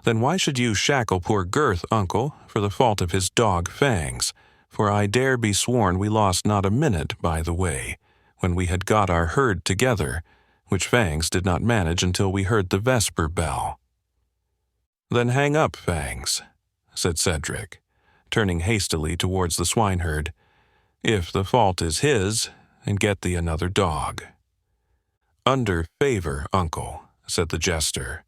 A: "Then why should you shackle poor Gurth, uncle, for the fault of his dog Fangs? For I dare be sworn we lost not a minute by the way, when we had got our herd together, which Fangs did not manage until we heard the vesper bell." "Then hang up, Fangs," said Cedric, turning hastily towards the swineherd, "if the fault is his, and get thee another dog." "Under favor, uncle," said the jester,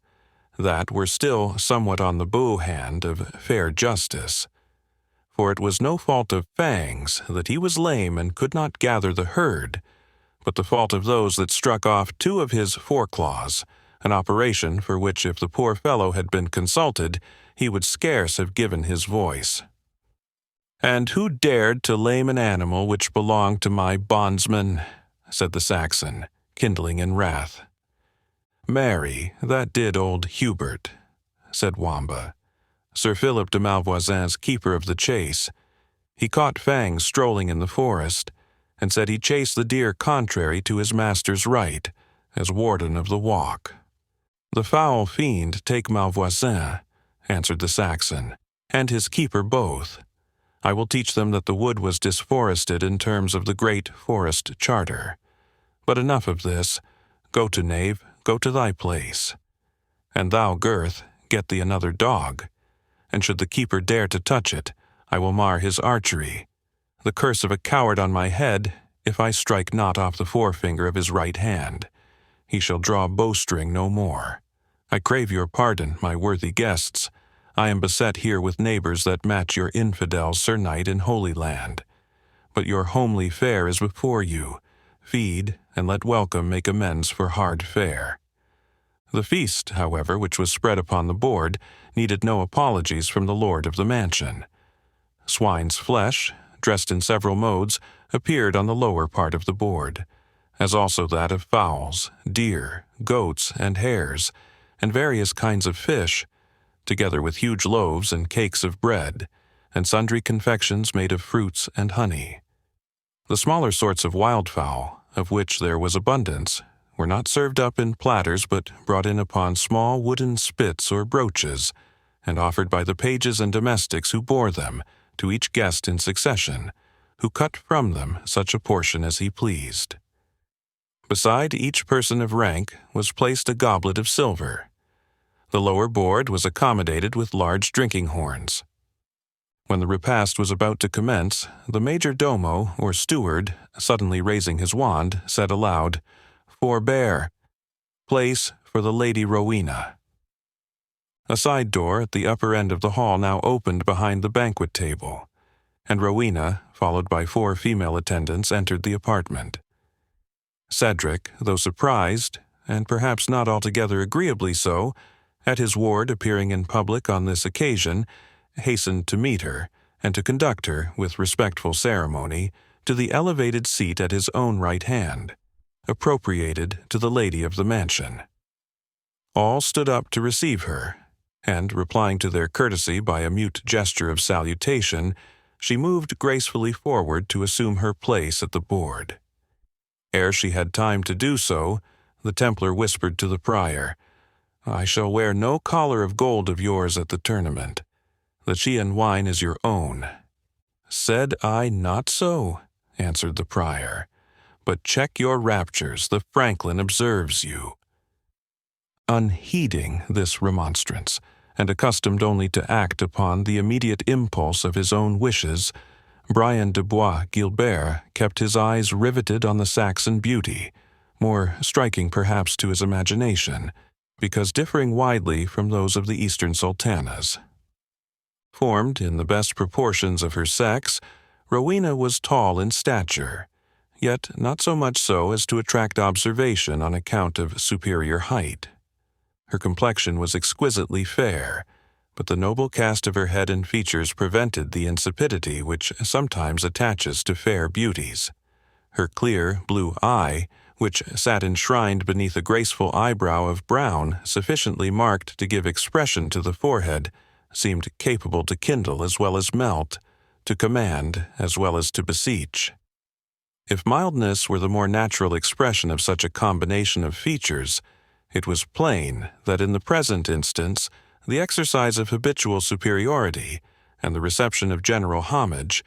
A: "that were still somewhat on the bow hand of fair justice. For it was no fault of Fangs that he was lame and could not gather the herd, but the fault of those that struck off 2 of his foreclaws, an operation for which if the poor fellow had been consulted, he would scarce have given his voice." "And who dared to lame an animal which belonged to my bondsman?" said the Saxon, kindling in wrath. "Marry, that did old Hubert," said Wamba, "Sir Philip de Malvoisin's keeper of the chase. He caught Fangs strolling in the forest, and said he chased the deer contrary to his master's right, as warden of the walk." "The foul fiend take Malvoisin," answered the Saxon, "and his keeper both. I will teach them that the wood was disforested in terms of the great forest charter. But enough of this. Go to, knave, go to thy place. And thou, Gurth, get thee another dog, and should the keeper dare to touch it, I will mar his archery. The curse of a coward on my head, if I strike not off the forefinger of his right hand. He shall draw bowstring no more. I crave your pardon, my worthy guests. I am beset here with neighbors that match your infidel Sir Knight in Holy Land. But your homely fare is before you. Feed, and let welcome make amends for hard fare. The feast, however, which was spread upon the board, needed no apologies from the lord of the mansion. Swine's flesh, dressed in several modes, appeared on the lower part of the board, as also that of fowls, deer, goats, and hares, and various kinds of fish, together with huge loaves and cakes of bread, and sundry confections made of fruits and honey. The smaller sorts of wildfowl, of which there was abundance, were not served up in platters but brought in upon small wooden spits or broaches, and offered by the pages and domestics who bore them to each guest in succession, who cut from them such a portion as he pleased. Beside each person of rank was placed a goblet of silver. The lower board was accommodated with large drinking horns. When the repast was about to commence, the major domo, or steward, suddenly raising his wand, said aloud, "Forbear! Place for the Lady Rowena." A side door at the upper end of the hall now opened behind the banquet table, and Rowena, followed by 4 female attendants, entered the apartment. Cedric, though surprised, and perhaps not altogether agreeably so, at his ward appearing in public on this occasion, hastened to meet her, and to conduct her, with respectful ceremony, to the elevated seat at his own right hand, appropriated to the lady of the mansion. All stood up to receive her, and, replying to their courtesy by a mute gesture of salutation, she moved gracefully forward to assume her place at the board. Ere she had time to do so, the Templar whispered to the prior, "I shall wear no collar of gold of yours at the tournament. The Chian wine is your own." "Said I not so?" answered the prior. "But check your raptures, the franklin observes you." Unheeding this remonstrance, and accustomed only to act upon the immediate impulse of his own wishes, Brian de Bois Guilbert kept his eyes riveted on the Saxon beauty, more striking perhaps to his imagination, because differing widely from those of the Eastern sultanas. Formed in the best proportions of her sex, Rowena was tall in stature, yet not so much so as to attract observation on account of superior height. Her complexion was exquisitely fair, but the noble cast of her head and features prevented the insipidity which sometimes attaches to fair beauties. Her clear blue eye, which sat enshrined beneath a graceful eyebrow of brown sufficiently marked to give expression to the forehead, seemed capable to kindle as well as melt, to command as well as to beseech. If mildness were the more natural expression of such a combination of features, it was plain that in the present instance the exercise of habitual superiority and the reception of general homage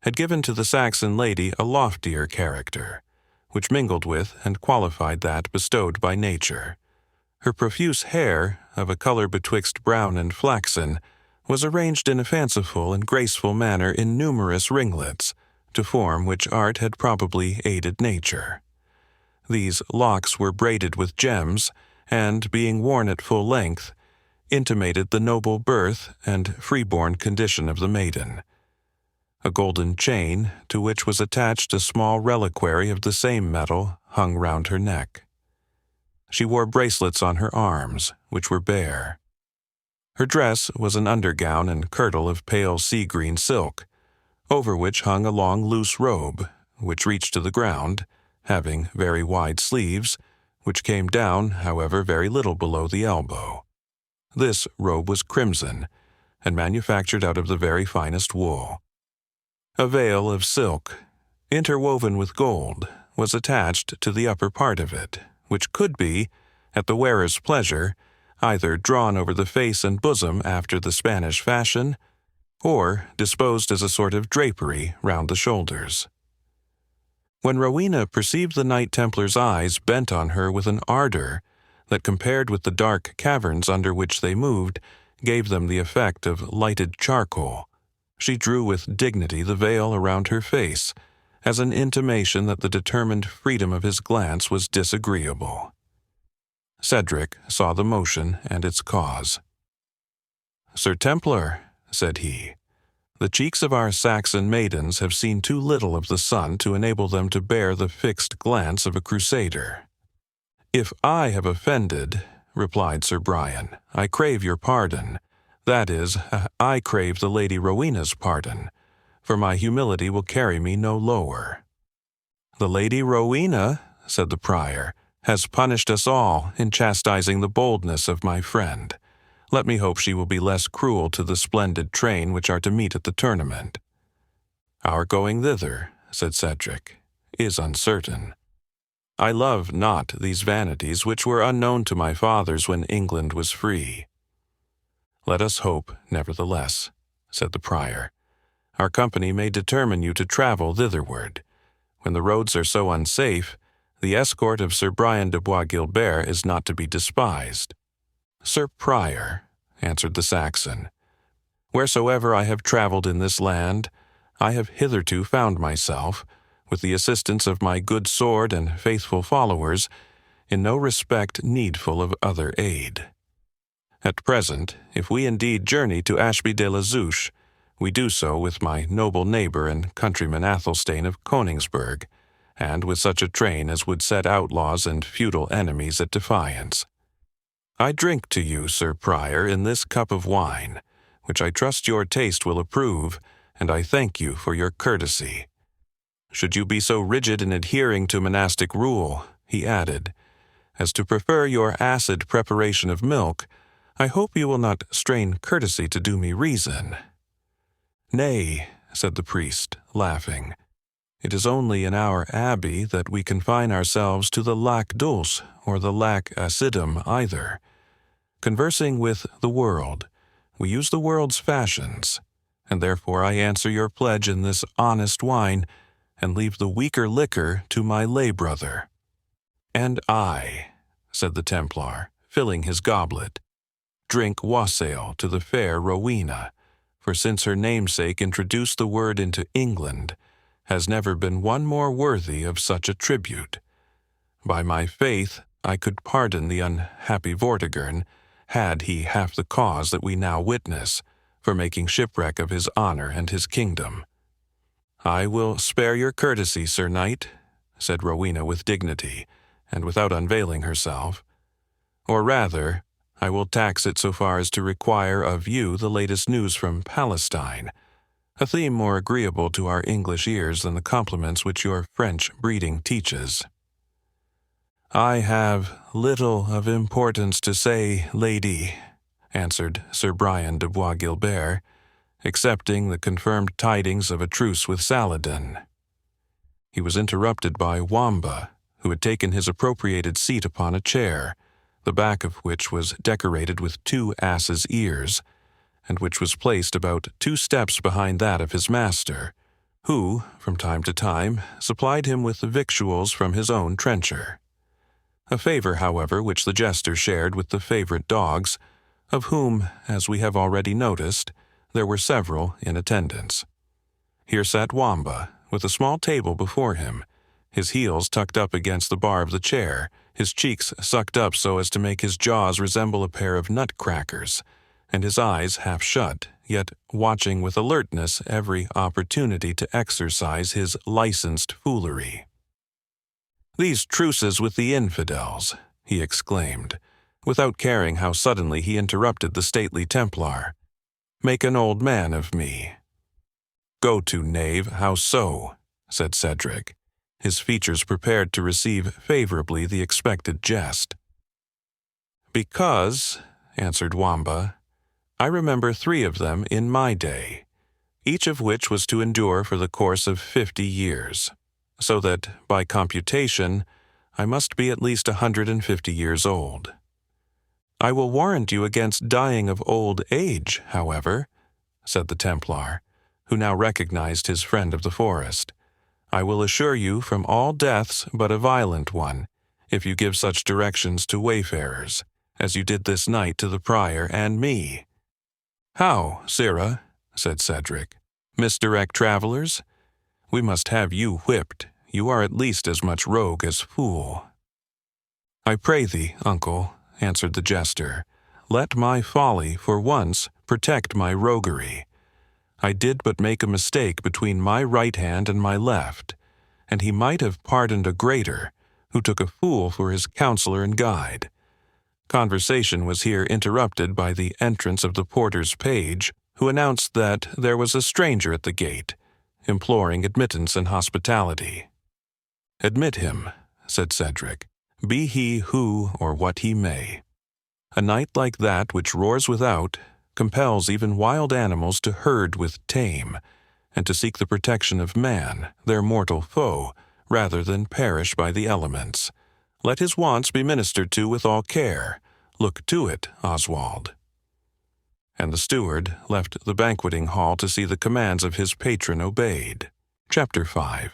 A: had given to the Saxon lady a loftier character, which mingled with and qualified that bestowed by nature. Her profuse hair, of a color betwixt brown and flaxen, was arranged in a fanciful and graceful manner in numerous ringlets, to form which art had probably aided nature. These locks were braided with gems, and, being worn at full length, intimated the noble birth and freeborn condition of the maiden. A golden chain, to which was attached a small reliquary of the same metal, hung round her neck. She wore bracelets on her arms, which were bare. Her dress was an undergown and kirtle of pale sea-green silk, over which hung a long loose robe, which reached to the ground, having very wide sleeves, which came down, however, very little below the elbow. This robe was crimson, and manufactured out of the very finest wool. A veil of silk, interwoven with gold, was attached to the upper part of it, which could be, at the wearer's pleasure, either drawn over the face and bosom after the Spanish fashion, or disposed as a sort of drapery round the shoulders. When Rowena perceived the Knight Templar's eyes bent on her with an ardor that compared with the dark caverns under which they moved, gave them the effect of lighted charcoal. She drew with dignity the veil around her face, as an intimation that the determined freedom of his glance was disagreeable. Cedric saw the motion and its cause. "Sir Templar," said he, "the cheeks of our Saxon maidens have seen too little of the sun to enable them to bear the fixed glance of a crusader." "If I have offended," replied Sir Brian, "I crave your pardon. That is, I crave the Lady Rowena's pardon, for my humility will carry me no lower." "The Lady Rowena," said the prior, "has punished us all in chastising the boldness of my friend. Let me hope she will be less cruel to the splendid train which are to meet at the tournament." "Our going thither," said Cedric, "is uncertain. I love not these vanities which were unknown to my fathers when England was free." "Let us hope, nevertheless," said the prior. "Our company may determine you to travel thitherward. When the roads are so unsafe, the escort of Sir Brian de Bois Guilbert is not to be despised." "Sir Prior," answered the Saxon, "wheresoever I have traveled in this land, I have hitherto found myself, with the assistance of my good sword and faithful followers, in no respect needful of other aid. At present, if we indeed journey to Ashby de la Zouche, we do so with my noble neighbor and countryman Athelstane of Koningsberg, and with such a train as would set outlaws and feudal enemies at defiance. I drink to you, Sir Prior, in this cup of wine, which I trust your taste will approve, and I thank you for your courtesy. Should you be so rigid in adhering to monastic rule," he added, "as to prefer your acid preparation of milk, I hope you will not strain courtesy to do me reason." "Nay," said the priest, laughing, "it is only in our abbey that we confine ourselves to the lac dulce or the lac acidum either. Conversing with the world, we use the world's fashions, and therefore I answer your pledge in this honest wine, and leave the weaker liquor to my lay brother." "And I," said the Templar, filling his goblet, "drink wassail to the fair Rowena, for since her namesake introduced the word into England, has never been one more worthy of such a tribute. By my faith, I could pardon the unhappy Vortigern, had he half the cause that we now witness, for making shipwreck of his honor and his kingdom." "I will spare your courtesy, Sir Knight," said Rowena with dignity, and without unveiling herself. "Or rather, I will tax it so far as to require of you the latest news from Palestine, a theme more agreeable to our English ears than the compliments which your French breeding teaches." "I have little of importance to say, lady," answered Sir Brian de Bois Guilbert, "excepting the confirmed tidings of a truce with Saladin." He was interrupted by Wamba, who had taken his appropriated seat upon a chair, the back of which was decorated with 2 asses' ears, and which was placed about 2 steps behind that of his master, who, from time to time, supplied him with the victuals from his own trencher. A favor, however, which the jester shared with the favorite dogs, of whom, as we have already noticed, there were several in attendance. Here sat Wamba, with a small table before him, his heels tucked up against the bar of the chair, his cheeks sucked up so as to make his jaws resemble a pair of nutcrackers, and his eyes half shut, yet watching with alertness every opportunity to exercise his licensed foolery. "These truces with the infidels," he exclaimed, without caring how suddenly he interrupted the stately Templar, "make an old man of me." "Go to, knave, how so?" said Cedric, his features prepared to receive favorably the expected jest. "Because," answered Wamba, "I remember 3 of them in my day, each of which was to endure for the course of 50 years, so that, by computation, I must be at least 150 years old. I will warrant you against dying of old age, however," said the Templar, who now recognized his friend of the forest. "I will assure you from all deaths but a violent one, if you give such directions to wayfarers, as you did this night to the prior and me." "How, sirrah?" said Cedric. "Misdirect travelers? We must have you whipped. You are at least as much rogue as fool." "I pray thee, uncle," answered the jester, "let my folly, for once, protect my roguery. I did but make a mistake between my right hand and my left, and he might have pardoned a greater, who took a fool for his counselor and guide." Conversation was here interrupted by the entrance of the porter's page, who announced that there was a stranger at the gate, imploring admittance and hospitality. "Admit him," said Cedric, "be he who or what he may. A night like that which roars without compels even wild animals to herd with tame, and to seek the protection of man, their mortal foe, rather than perish by the elements. Let his wants be ministered to with all care. Look to it, Oswald." And the steward left the banqueting hall to see the commands of his patron obeyed. Chapter 5.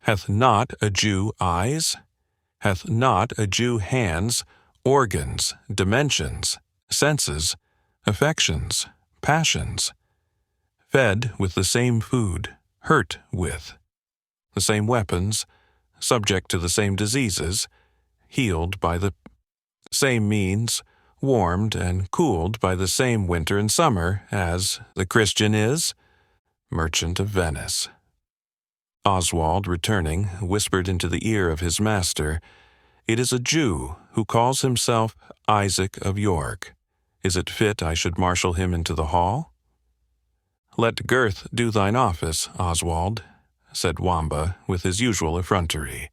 A: Hath not a Jew eyes? Hath not a Jew hands, organs, dimensions, senses, affections, passions? Fed with the same food, hurt with the same weapons, subject to the same diseases, healed by the same means, warmed and cooled by the same winter and summer as the Christian is? Merchant of Venice. Oswald, returning, whispered into the ear of his master, "It is a Jew who calls himself Isaac of York. Is it fit I should marshal him into the hall?" "Let girth do thine office, Oswald," said Wamba with his usual effrontery.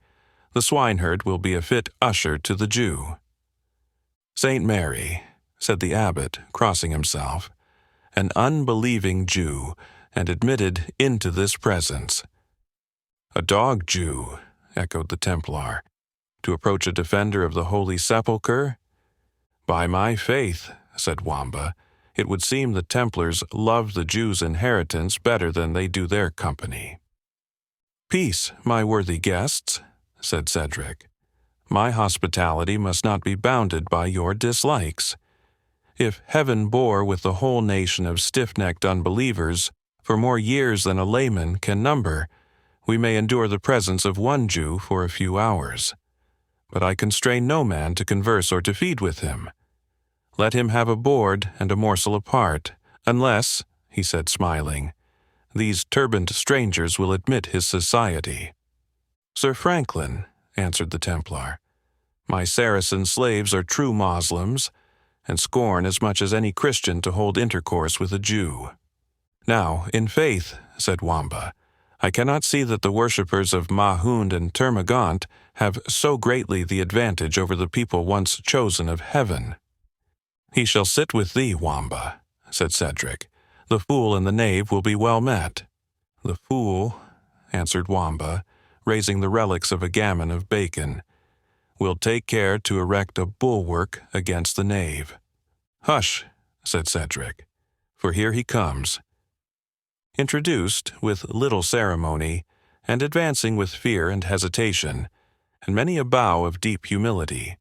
A: "The swineherd will be a fit usher to the Jew." "Saint Mary," said the abbot, crossing himself, "an unbelieving Jew, and admitted into this presence." "A dog Jew," echoed the Templar, "to approach a defender of the Holy Sepulchre? By my faith," said Wamba, "it would seem the Templars love the Jews' inheritance better than they do their company." "Peace, my worthy guests," said Cedric. "My hospitality must not be bounded by your dislikes. If heaven bore with the whole nation of stiff-necked unbelievers for more years than a layman can number, we may endure the presence of one Jew for a few hours. But I constrain no man to converse or to feed with him. Let him have a board and a morsel apart, unless," he said smiling, "these turbaned strangers will admit his society." "Sir Franklin," answered the Templar, "my Saracen slaves are true Moslems, and scorn as much as any Christian to hold intercourse with a Jew." "Now, in faith," said Wamba, "I cannot see that the worshippers of Mahund and Termagant have so greatly the advantage over the people once chosen of heaven." "He shall sit with thee, Wamba," said Cedric. "The fool and the knave will be well met." "The fool," answered Wamba, raising the relics of a gammon of bacon, "will take care to erect a bulwark against the knave." "Hush," said Cedric, "for here he comes." Introduced with little ceremony, and advancing with fear and hesitation, and many a bow of deep humility,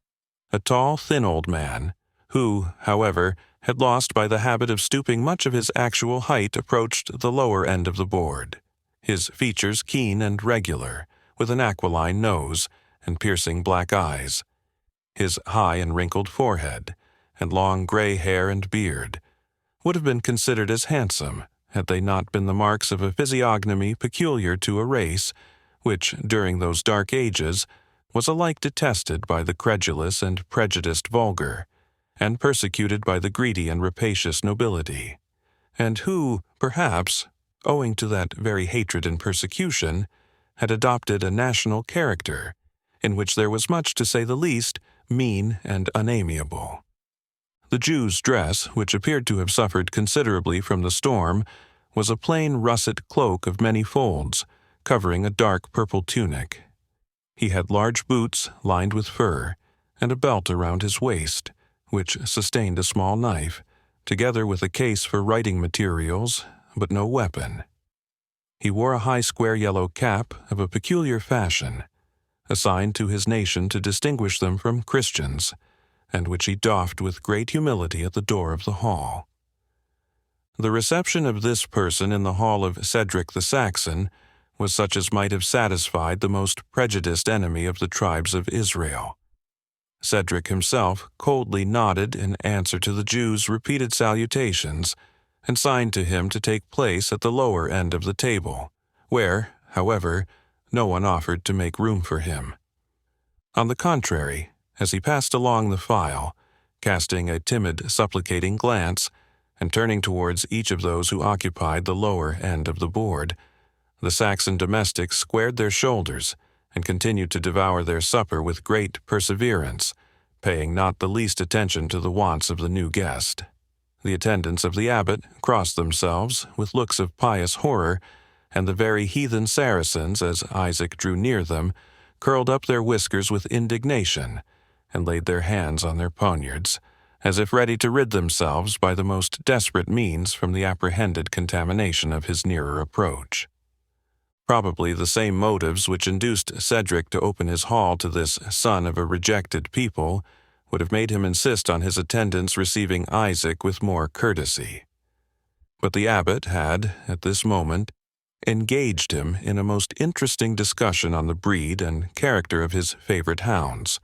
A: a tall, thin old man, who, however, had lost by the habit of stooping much of his actual height, approached the lower end of the board, his features keen and regular, with an aquiline nose and piercing black eyes, his high and wrinkled forehead, and long gray hair and beard, would have been considered as handsome, had they not been the marks of a physiognomy peculiar to a race which, during those dark ages, was alike detested by the credulous and prejudiced vulgar, and persecuted by the greedy and rapacious nobility, and who, perhaps, owing to that very hatred and persecution, had adopted a national character, in which there was much, to say the least, mean and unamiable. The Jew's dress, which appeared to have suffered considerably from the storm, was a plain russet cloak of many folds, covering a dark purple tunic. He had large boots lined with fur, and a belt around his waist, which sustained a small knife, together with a case for writing materials, but no weapon. He wore a high square yellow cap of a peculiar fashion, assigned to his nation to distinguish them from Christians, and which he doffed with great humility at the door of the hall. The reception of this person in the hall of Cedric the Saxon was such as might have satisfied the most prejudiced enemy of the tribes of Israel. Cedric himself coldly nodded in answer to the Jews' repeated salutations, and signed to him to take place at the lower end of the table, where, however, no one offered to make room for him. On the contrary, as he passed along the file, casting a timid, supplicating glance, and turning towards each of those who occupied the lower end of the board, the Saxon domestics squared their shoulders and continued to devour their supper with great perseverance, paying not the least attention to the wants of the new guest. The attendants of the abbot crossed themselves with looks of pious horror, and the very heathen Saracens, as Isaac drew near them, curled up their whiskers with indignation, and laid their hands on their poniards, as if ready to rid themselves by the most desperate means from the apprehended contamination of his nearer approach. Probably the same motives which induced Cedric to open his hall to this son of a rejected people would have made him insist on his attendants receiving Isaac with more courtesy. But the abbot had, at this moment, engaged him in a most interesting discussion on the breed and character of his favorite hounds,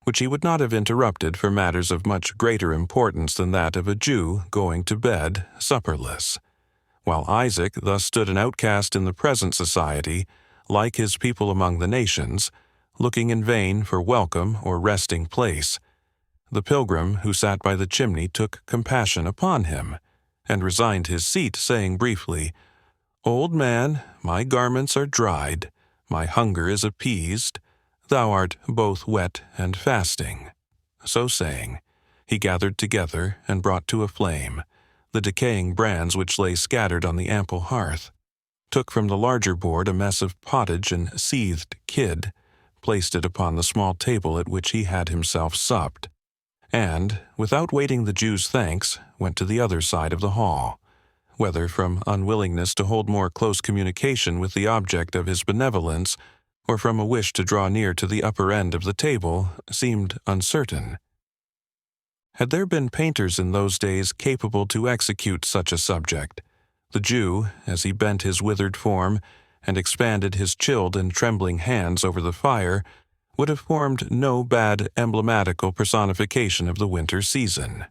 A: which he would not have interrupted for matters of much greater importance than that of a Jew going to bed supperless, while Isaac thus stood an outcast in the present society, like his people among the nations, looking in vain for welcome or resting place. The pilgrim who sat by the chimney took compassion upon him, and resigned his seat, saying briefly, "Old man, my garments are dried, my hunger is appeased, thou art both wet and fasting." So saying, he gathered together and brought to a flame the decaying brands which lay scattered on the ample hearth, took from the larger board a mess of pottage and seethed kid, placed it upon the small table at which he had himself supped, and, without waiting the Jew's thanks, went to the other side of the hall, whether from unwillingness to hold more close communication with the object of his benevolence, or from a wish to draw near to the upper end of the table, seemed uncertain. Had there been painters in those days capable to execute such a subject, the Jew, as he bent his withered form and expanded his chilled and trembling hands over the fire, would have formed no bad emblematical personification of the winter season.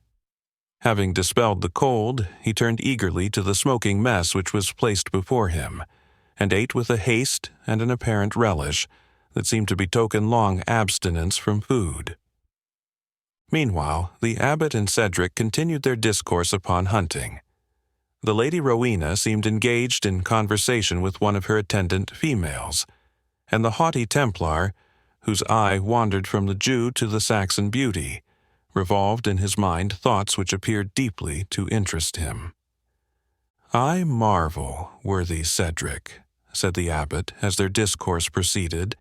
A: Having dispelled the cold, he turned eagerly to the smoking mess which was placed before him, and ate with a haste and an apparent relish that seemed to betoken long abstinence from food. Meanwhile, the abbot and Cedric continued their discourse upon hunting. The Lady Rowena seemed engaged in conversation with one of her attendant females, and the haughty Templar, whose eye wandered from the Jew to the Saxon beauty, revolved in his mind thoughts which appeared deeply to interest him. "I marvel, worthy Cedric," said the abbot as their discourse proceeded,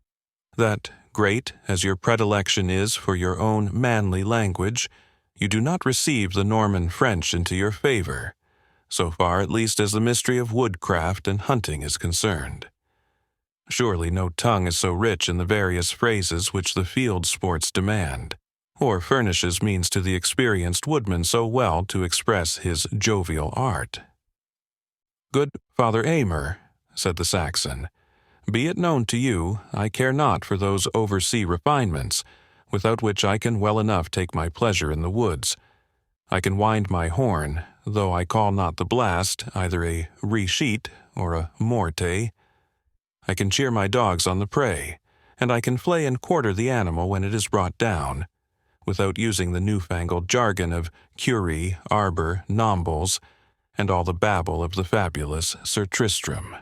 A: "that, great as your predilection is for your own manly language, you do not receive the Norman French into your favor, so far at least as the mystery of woodcraft and hunting is concerned. Surely no tongue is so rich in the various phrases which the field sports demand, or furnishes means to the experienced woodman so well to express his jovial art." "Good Father Aymer," said the Saxon, "be it known to you, I care not for those oversea refinements, without which I can well enough take my pleasure in the woods. I can wind my horn, though I call not the blast either a resheet or a morte. I can cheer my dogs on the prey, and I can flay and quarter the animal when it is brought down, without using the newfangled jargon of curie, arbor, nombles, and all the babble of the fabulous Sir Tristram."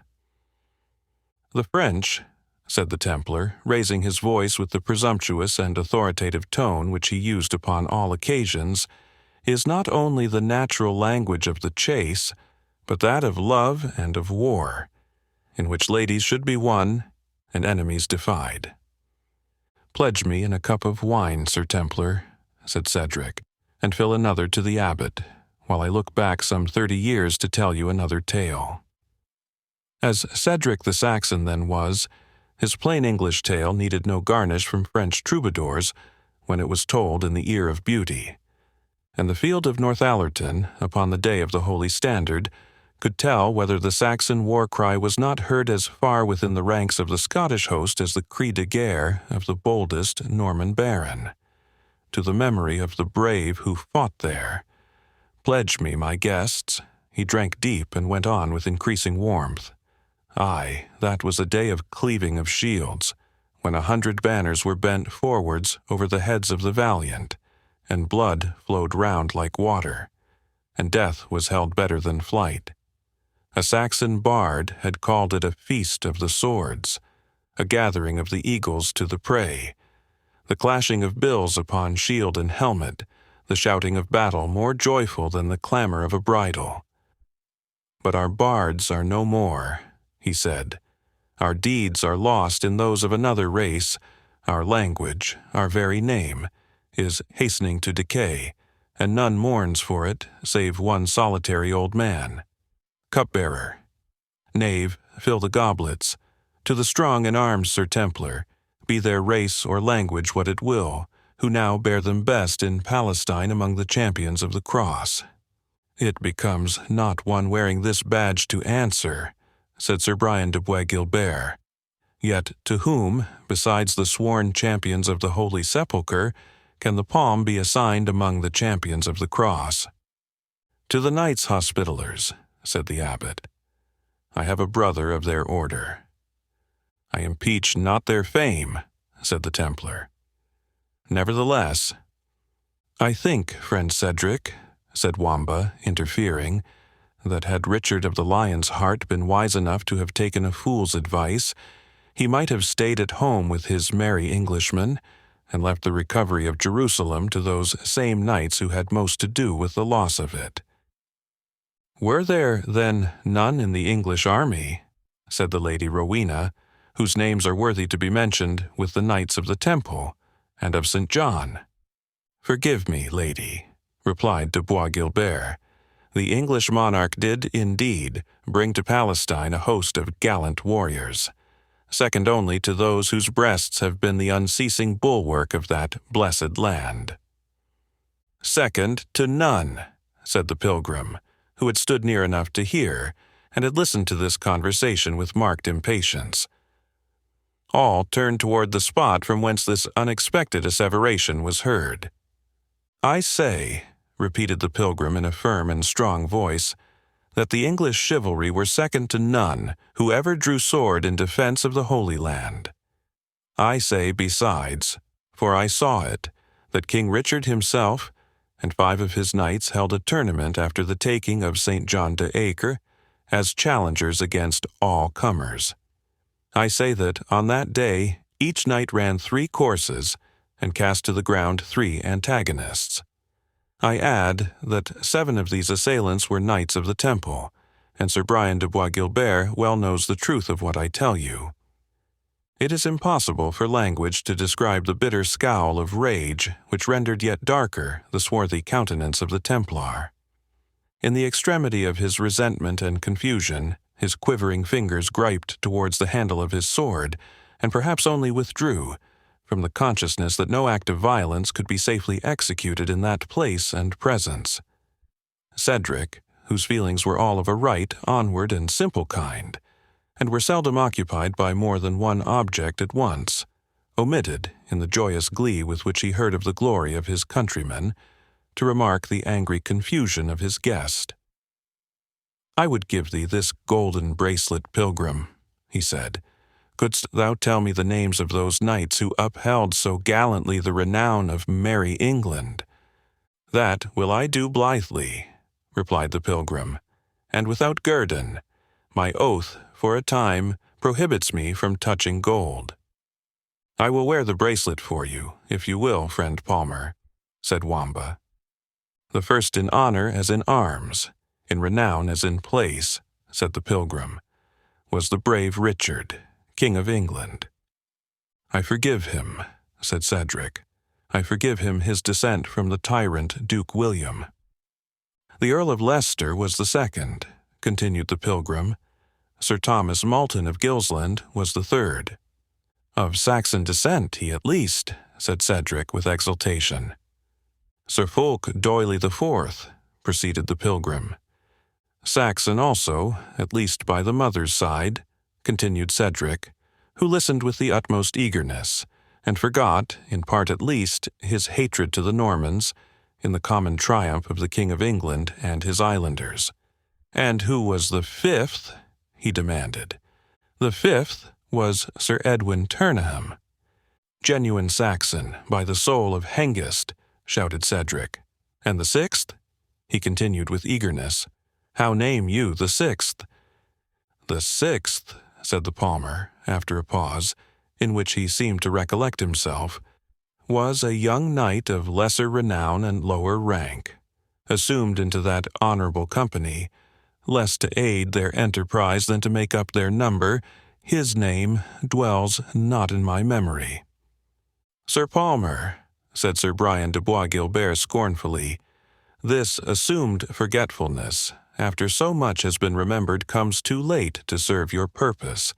A: "The French," said the Templar, raising his voice with the presumptuous and authoritative tone which he used upon all occasions, "is not only the natural language of the chase, but that of love and of war, in which ladies should be won and enemies defied." "Pledge me in a cup of wine, Sir Templar," said Cedric, "and fill another to the abbot, while I look back some 30 years to tell you another tale." As Cedric the Saxon then was, His plain English tale needed no garnish from French troubadours when it was told in the ear of beauty, and the field of Northallerton, upon the day of the Holy Standard, could tell whether the Saxon war cry was not heard as far within the ranks of the Scottish host as the cri de guerre of the boldest Norman baron. To the memory of the brave who fought there. Pledge me, my guests. He drank deep and went on with increasing warmth. Aye, that was a day of cleaving of shields, when 100 banners were bent forwards over the heads of the valiant, and blood flowed round like water, and death was held better than flight. A Saxon bard had called it a feast of the swords, a gathering of the eagles to the prey, the clashing of bills upon shield and helmet, the shouting of battle more joyful than the clamor of a bridle. But our bards are no more, he said. Our deeds are lost in those of another race. Our language, our very name, is hastening to decay, and none mourns for it save one solitary old man. Cupbearer. Knave, fill the goblets. To the strong in arms, Sir Templar, be their race or language what it will, who now bear them best in Palestine among the champions of the cross. It becomes not one wearing this badge to answer, said Sir Brian de Bois-Guilbert. Yet to whom, besides the sworn champions of the Holy Sepulchre, can the palm be assigned among the champions of the cross? To the Knights Hospitallers, said the abbot. I have a brother of their order. I impeach not their fame, said the Templar. Nevertheless, I think, friend Cedric, said Wamba, interfering, that had Richard of the Lion's Heart been wise enough to have taken a fool's advice, he might have stayed at home with his merry Englishmen, and left the recovery of Jerusalem to those same knights who had most to do with the loss of it. Were there, then, none in the English army, said the Lady Rowena, whose names are worthy to be mentioned with the Knights of the Temple, and of St. John? Forgive me, lady, replied de Bois-Guilbert. The English monarch did, indeed, bring to Palestine a host of gallant warriors, second only to those whose breasts have been the unceasing bulwark of that blessed land. Second to none, said the pilgrim, who had stood near enough to hear, and had listened to this conversation with marked impatience. All turned toward the spot from whence this unexpected asseveration was heard. I say, repeated the pilgrim in a firm and strong voice, that the English chivalry were second to none who ever drew sword in defense of the Holy Land. I say besides, for I saw it, that King Richard himself and 5 of his knights held a tournament after the taking of St. John de Acre as challengers against all comers. I say that, on that day, each knight ran 3 courses and cast to the ground 3 antagonists. I add that 7 of these assailants were knights of the Temple, and Sir Brian de Bois-Guilbert well knows the truth of what I tell you. It is impossible for language to describe the bitter scowl of rage which rendered yet darker the swarthy countenance of the Templar. In the extremity of his resentment and confusion, his quivering fingers griped towards the handle of his sword, and perhaps only withdrew, from the consciousness that no act of violence could be safely executed in that place and presence. Cedric, whose feelings were all of a right, onward, and simple kind, and were seldom occupied by more than one object at once, omitted, in the joyous glee with which he heard of the glory of his countrymen, to remark the angry confusion of his guest. I would give thee this golden bracelet, pilgrim, he said, couldst thou tell me the names of those knights who upheld so gallantly the renown of merry England. That will I do blithely, replied the pilgrim, and without guerdon. My oath, for a time, prohibits me from touching gold. I will wear the bracelet for you, if you will, friend Palmer, said Wamba. The first in honor as in arms, in renown as in place, said the pilgrim, was the brave Richard, King of England. I forgive him, said Cedric. I forgive him his descent from the tyrant Duke William. The Earl of Leicester was the second, continued the pilgrim. Sir Thomas Malton of Gilsland was the third. "Of Saxon descent, he at least," said Cedric with exultation. "Sir Fulk Doyley the Fourth," proceeded the pilgrim. "Saxon also, at least by the mother's side," continued Cedric, who listened with the utmost eagerness, and forgot, in part at least, his hatred to the Normans, in the common triumph of the King of England and his islanders. "And who was the fifth?" he demanded. "The fifth was Sir Edwin Turneham." "Genuine Saxon, by the soul of Hengist," shouted Cedric. "And the sixth?" he continued with eagerness. "How name you the sixth?" "The sixth," said the palmer, after a pause, in which he seemed to recollect himself, "was a young knight of lesser renown and lower rank, assumed into that honorable company, less to aid their enterprise than to make up their number. His name dwells not in my memory." "Sir Palmer," said Sir Brian de Bois Guilbert scornfully, "this assumed forgetfulness, after so much has been remembered, comes too late to serve your purpose.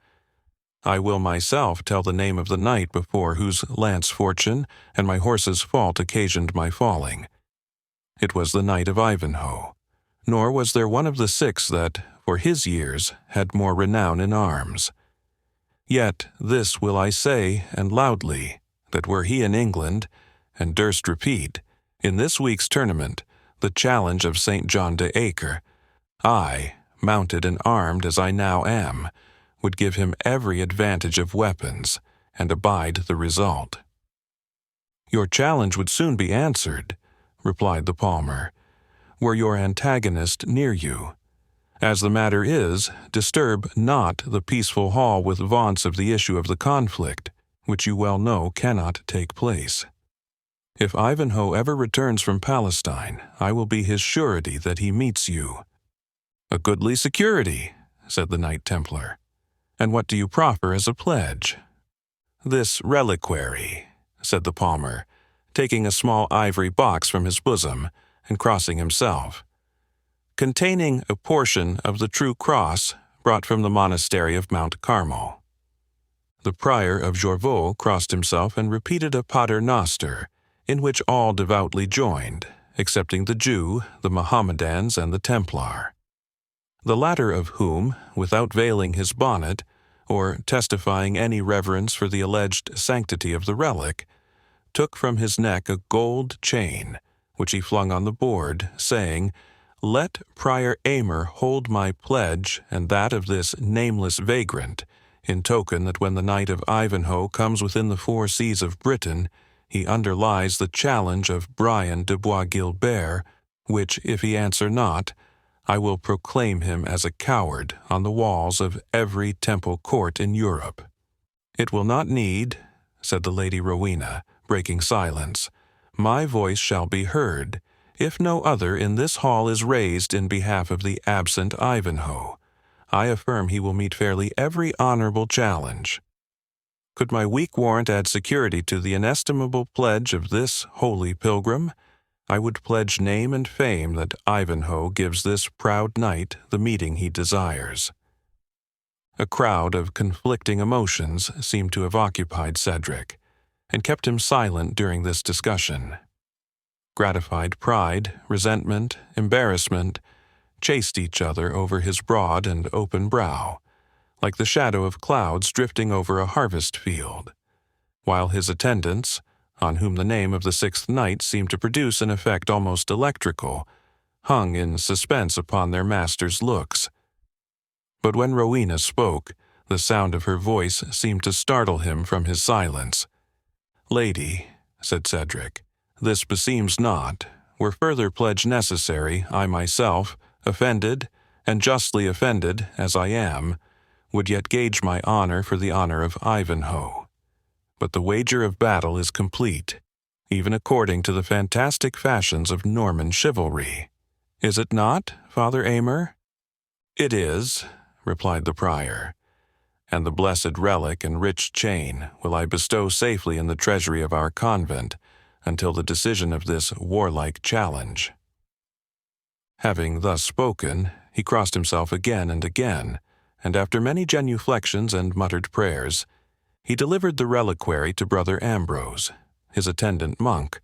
A: I will myself tell the name of the knight before whose lance fortune and my horse's fault occasioned my falling. It was the Knight of Ivanhoe, nor was there one of the six that, for his years, had more renown in arms. Yet this will I say, and loudly, that were he in England, and durst repeat, in this week's tournament, the challenge of St. John de Acre, I, mounted and armed as I now am, would give him every advantage of weapons, and abide the result." "Your challenge would soon be answered," replied the palmer, "were your antagonist near you. As the matter is, disturb not the peaceful hall with vaunts of the issue of the conflict, which you well know cannot take place. If Ivanhoe ever returns from Palestine, I will be his surety that he meets you." "A goodly security," said the Knight Templar. "And what do you proffer as a pledge?" "This reliquary," said the palmer, taking a small ivory box from his bosom and crossing himself, "containing a portion of the true cross brought from the monastery of Mount Carmel." The prior of Jorvaulx crossed himself and repeated a Pater Noster, in which all devoutly joined, excepting the Jew, the Mohammedans, and the Templar. The latter of whom, without veiling his bonnet, or testifying any reverence for the alleged sanctity of the relic, took from his neck a gold chain, which he flung on the board, saying, "Let Prior Aymer hold my pledge and that of this nameless vagrant, in token that when the Knight of Ivanhoe comes within the 4 seas of Britain, he underlies the challenge of Brian de Bois Guilbert, which, if he answer not, I will proclaim him as a coward on the walls of every temple court in Europe." "It will not need," said the Lady Rowena, breaking silence. "My voice shall be heard, if no other in this hall is raised in behalf of the absent Ivanhoe. I affirm he will meet fairly every honorable challenge. Could my weak warrant add security to the inestimable pledge of this holy pilgrim, I would pledge name and fame that Ivanhoe gives this proud knight the meeting he desires." A crowd of conflicting emotions seemed to have occupied Cedric, and kept him silent during this discussion. Gratified pride, resentment, embarrassment, chased each other over his broad and open brow, like the shadow of clouds drifting over a harvest field, while his attendants, on whom the name of the sixth knight seemed to produce an effect almost electrical, hung in suspense upon their master's looks. But when Rowena spoke, the sound of her voice seemed to startle him from his silence. "Lady," said Cedric, "this beseems not. Were further pledge necessary, I myself, offended, and justly offended, as I am, would yet gage my honor for the honor of Ivanhoe. But the wager of battle is complete, even according to the fantastic fashions of Norman chivalry. Is it not, Father Aymer?" "It is," replied the prior, "and the blessed relic and rich chain will I bestow safely in the treasury of our convent until the decision of this warlike challenge." Having thus spoken, he crossed himself again and again, and after many genuflections and muttered prayers, He delivered the reliquary to Brother Ambrose, his attendant monk,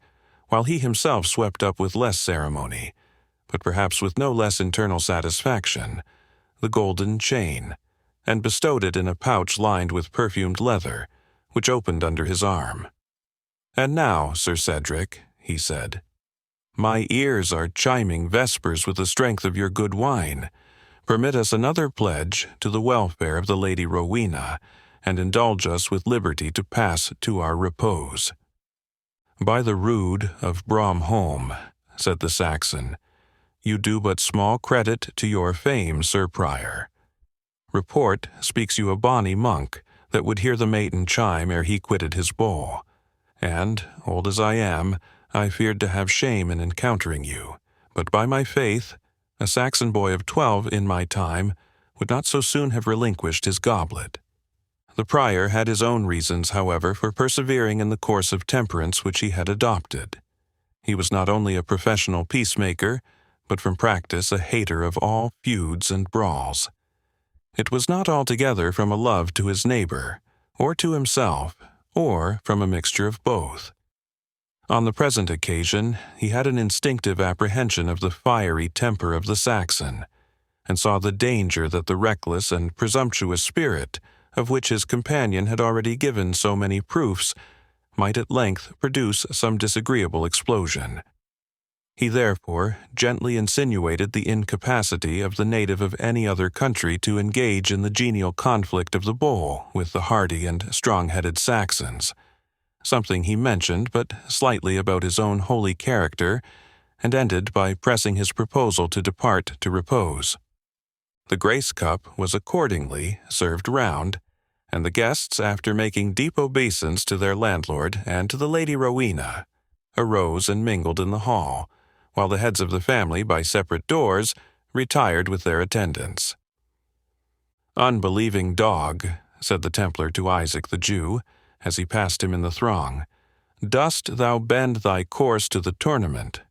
A: while he himself swept up with less ceremony, but perhaps with no less internal satisfaction, the golden chain, and bestowed it in a pouch lined with perfumed leather, which opened under his arm. "And now, Sir Cedric," he said, "my ears are chiming vespers with the strength of your good wine. Permit us another pledge to the welfare of the Lady Rowena, and indulge us with liberty to pass to our repose." "By the rood of Bromholm," said the Saxon, "you do but small credit to your fame, Sir Prior. Report speaks you a bonny monk that would hear the matin chime ere he quitted his bowl, and, old as I am, I feared to have shame in encountering you, but by my faith, a Saxon boy of 12 in my time would not so soon have relinquished his goblet." The prior had his own reasons, however, for persevering in the course of temperance which he had adopted. He was not only a professional peacemaker, but from practice a hater of all feuds and brawls. It was not altogether from a love to his neighbor, or to himself, or from a mixture of both. On the present occasion, he had an instinctive apprehension of the fiery temper of the Saxon, and saw the danger that the reckless and presumptuous spirit, of which his companion had already given so many proofs, might at length produce some disagreeable explosion. He therefore gently insinuated the incapacity of the native of any other country to engage in the genial conflict of the bowl with the hardy and strong-headed Saxons, something he mentioned but slightly about his own holy character, and ended by pressing his proposal to depart to repose. The grace cup was accordingly served round, and the guests, after making deep obeisance to their landlord and to the Lady Rowena, arose and mingled in the hall, while the heads of the family, by separate doors, retired with their attendants. "Unbelieving dog," said the Templar to Isaac the Jew, as he passed him in the throng, "dost thou bend thy course to the tournament?"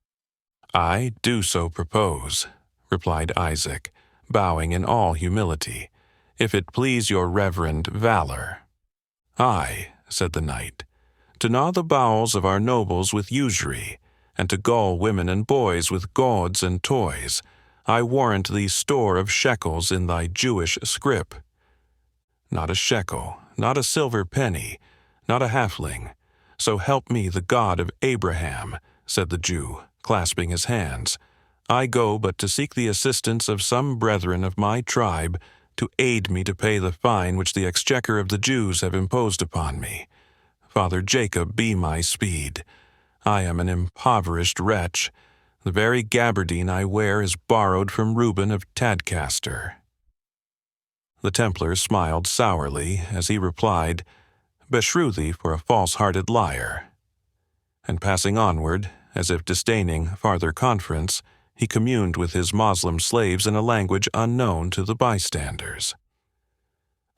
A: "I do so propose," replied Isaac, bowing in all humility, "if it please your reverend valor." "Aye," said the knight, "to gnaw the bowels of our nobles with usury, and to gull women and boys with gauds and toys, I warrant thee store of shekels in thy Jewish scrip." "Not a shekel, not a silver penny, not a halfling, so help me the God of Abraham," said the Jew, clasping his hands. "I go but to seek the assistance of some brethren of my tribe to aid me to pay the fine which the exchequer of the Jews have imposed upon me. Father Jacob be my speed. I am an impoverished wretch. The very gaberdine I wear is borrowed from Reuben of Tadcaster." The Templar smiled sourly as he replied, "Beshrew thee for a false-hearted liar." And passing onward, as if disdaining farther conference, he communed with his Moslem slaves in a language unknown to the bystanders.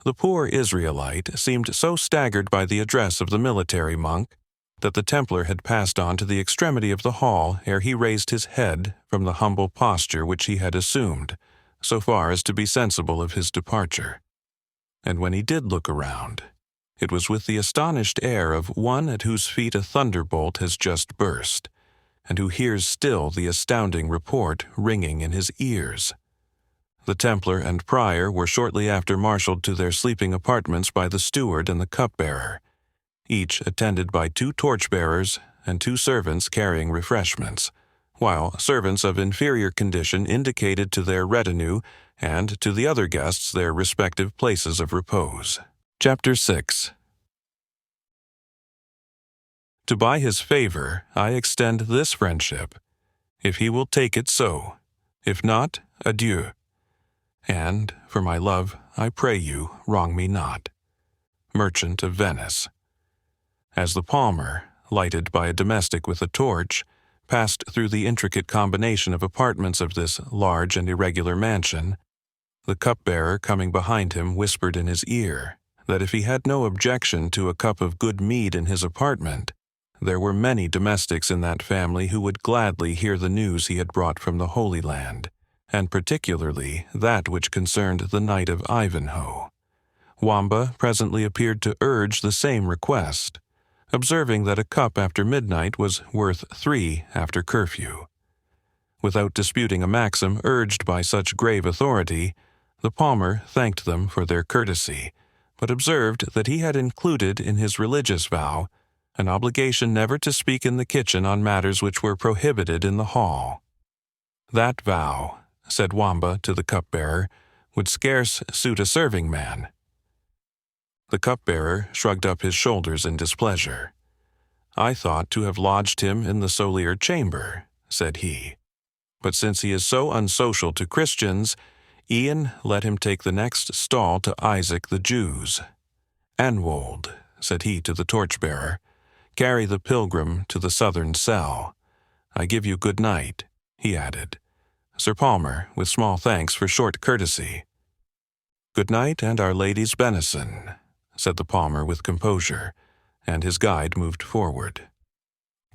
A: The poor Israelite seemed so staggered by the address of the military monk that the Templar had passed on to the extremity of the hall ere he raised his head from the humble posture which he had assumed, so far as to be sensible of his departure. And when he did look around, it was with the astonished air of one at whose feet a thunderbolt has just burst, and who hears still the astounding report ringing in his ears. The Templar and Prior were shortly after marshaled to their sleeping apartments by the steward and the cupbearer, each attended by 2 torchbearers and 2 servants carrying refreshments, while servants of inferior condition indicated to their retinue and to the other guests their respective places of repose. Chapter 6. To buy his favor, I extend this friendship. If he will take it so, if not, adieu. And, for my love, I pray you, wrong me not. Merchant of Venice. As the palmer, lighted by a domestic with a torch, passed through the intricate combination of apartments of this large and irregular mansion, the cupbearer coming behind him whispered in his ear that if he had no objection to a cup of good mead in his apartment, there were many domestics in that family who would gladly hear the news he had brought from the Holy Land, and particularly that which concerned the Knight of Ivanhoe. Wamba presently appeared to urge the same request, observing that a cup after midnight was worth 3 after curfew. Without disputing a maxim urged by such grave authority, the palmer thanked them for their courtesy, but observed that he had included in his religious vow an obligation never to speak in the kitchen on matters which were prohibited in the hall. That vow, said Wamba to the cupbearer, would scarce suit a serving man. The cupbearer shrugged up his shoulders in displeasure. I thought to have lodged him in the solier chamber, said he. But since he is so unsocial to Christians, Ian let him take the next stall to Isaac the Jews. Anwold, said he to the torchbearer, carry the pilgrim to the southern cell. I give you good night, he added. Sir Palmer, with small thanks for short courtesy. Good night and Our Lady's benison, said the palmer with composure, and his guide moved forward.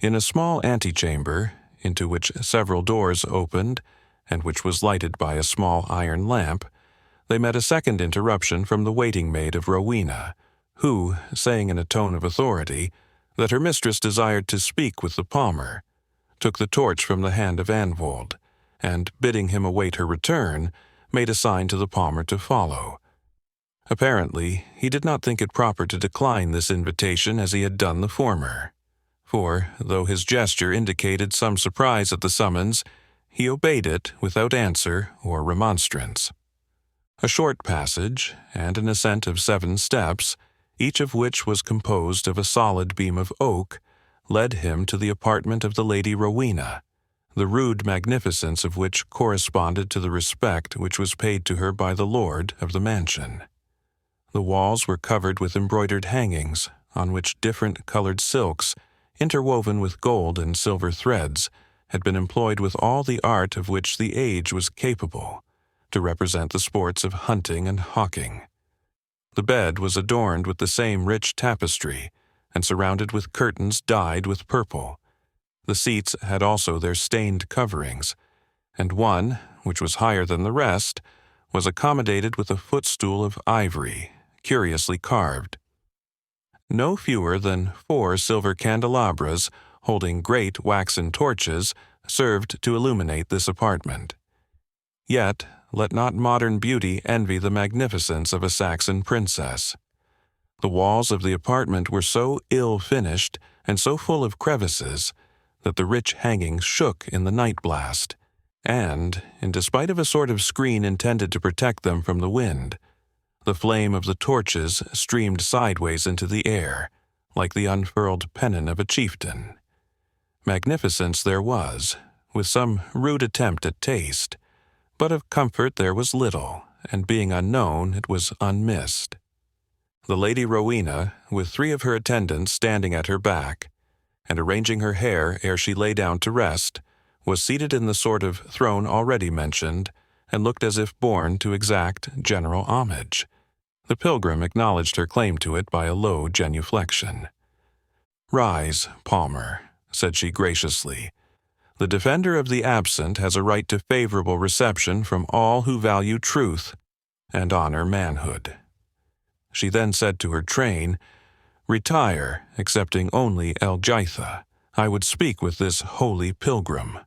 A: In a small antechamber, into which several doors opened, and which was lighted by a small iron lamp, they met a second interruption from the waiting-maid of Rowena, who, saying in a tone of authority that her mistress desired to speak with the palmer, took the torch from the hand of Anwold, and, bidding him await her return, made a sign to the palmer to follow. Apparently, he did not think it proper to decline this invitation as he had done the former, for, though his gesture indicated some surprise at the summons, he obeyed it without answer or remonstrance. A short passage, and an ascent of 7 steps, each of which was composed of a solid beam of oak, led him to the apartment of the Lady Rowena, the rude magnificence of which corresponded to the respect which was paid to her by the lord of the mansion. The walls were covered with embroidered hangings, on which different colored silks, interwoven with gold and silver threads, had been employed with all the art of which the age was capable, to represent the sports of hunting and hawking. The bed was adorned with the same rich tapestry, and surrounded with curtains dyed with purple. The seats had also their stained coverings, and one, which was higher than the rest, was accommodated with a footstool of ivory, curiously carved. No fewer than 4 silver candelabras, holding great waxen torches, served to illuminate this apartment. Yet, let not modern beauty envy the magnificence of a Saxon princess. The walls of the apartment were so ill-finished and so full of crevices that the rich hangings shook in the night blast, and, in despite of a sort of screen intended to protect them from the wind, the flame of the torches streamed sideways into the air, like the unfurled pennon of a chieftain. Magnificence there was, with some rude attempt at taste, but of comfort there was little, and being unknown, it was unmissed. The Lady Rowena, with 3 of her attendants standing at her back, and arranging her hair ere she lay down to rest, was seated in the sort of throne already mentioned, and looked as if born to exact general homage. The pilgrim acknowledged her claim to it by a low genuflection. "Rise, Palmer," said she graciously. "The defender of the absent has a right to favorable reception from all who value truth and honor manhood." She then said to her train, "Retire, excepting only Elgitha. I would speak with this holy pilgrim."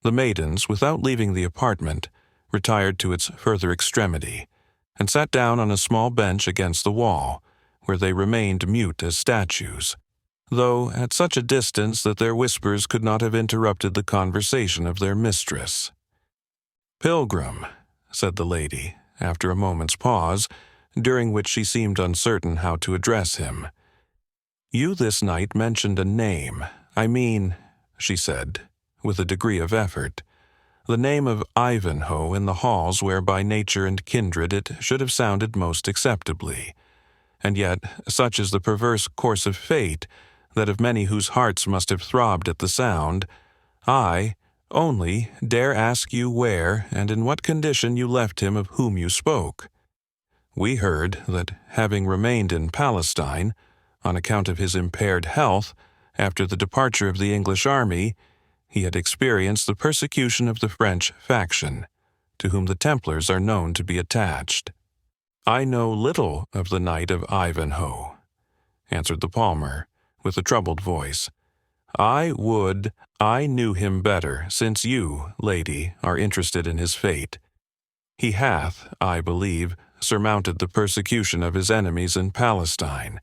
A: The maidens, without leaving the apartment, retired to its further extremity, and sat down on a small bench against the wall, where they remained mute as statues, though at such a distance that their whispers could not have interrupted the conversation of their mistress. "Pilgrim," said the lady, after a moment's pause, during which she seemed uncertain how to address him. "You this night mentioned a name. I mean," she said, with a degree of effort, "the name of Ivanhoe in the halls where by nature and kindred it should have sounded most acceptably. And yet, such is the perverse course of fate, that of many whose hearts must have throbbed at the sound, I only dare ask you where and in what condition you left him of whom you spoke. We heard that, having remained in Palestine, on account of his impaired health, after the departure of the English army, he had experienced the persecution of the French faction, to whom the Templars are known to be attached." "I know little of the Knight of Ivanhoe," answered the palmer, with a troubled voice. "I would I knew him better, since you, lady, are interested in his fate. He hath, I believe, surmounted the persecution of his enemies in Palestine,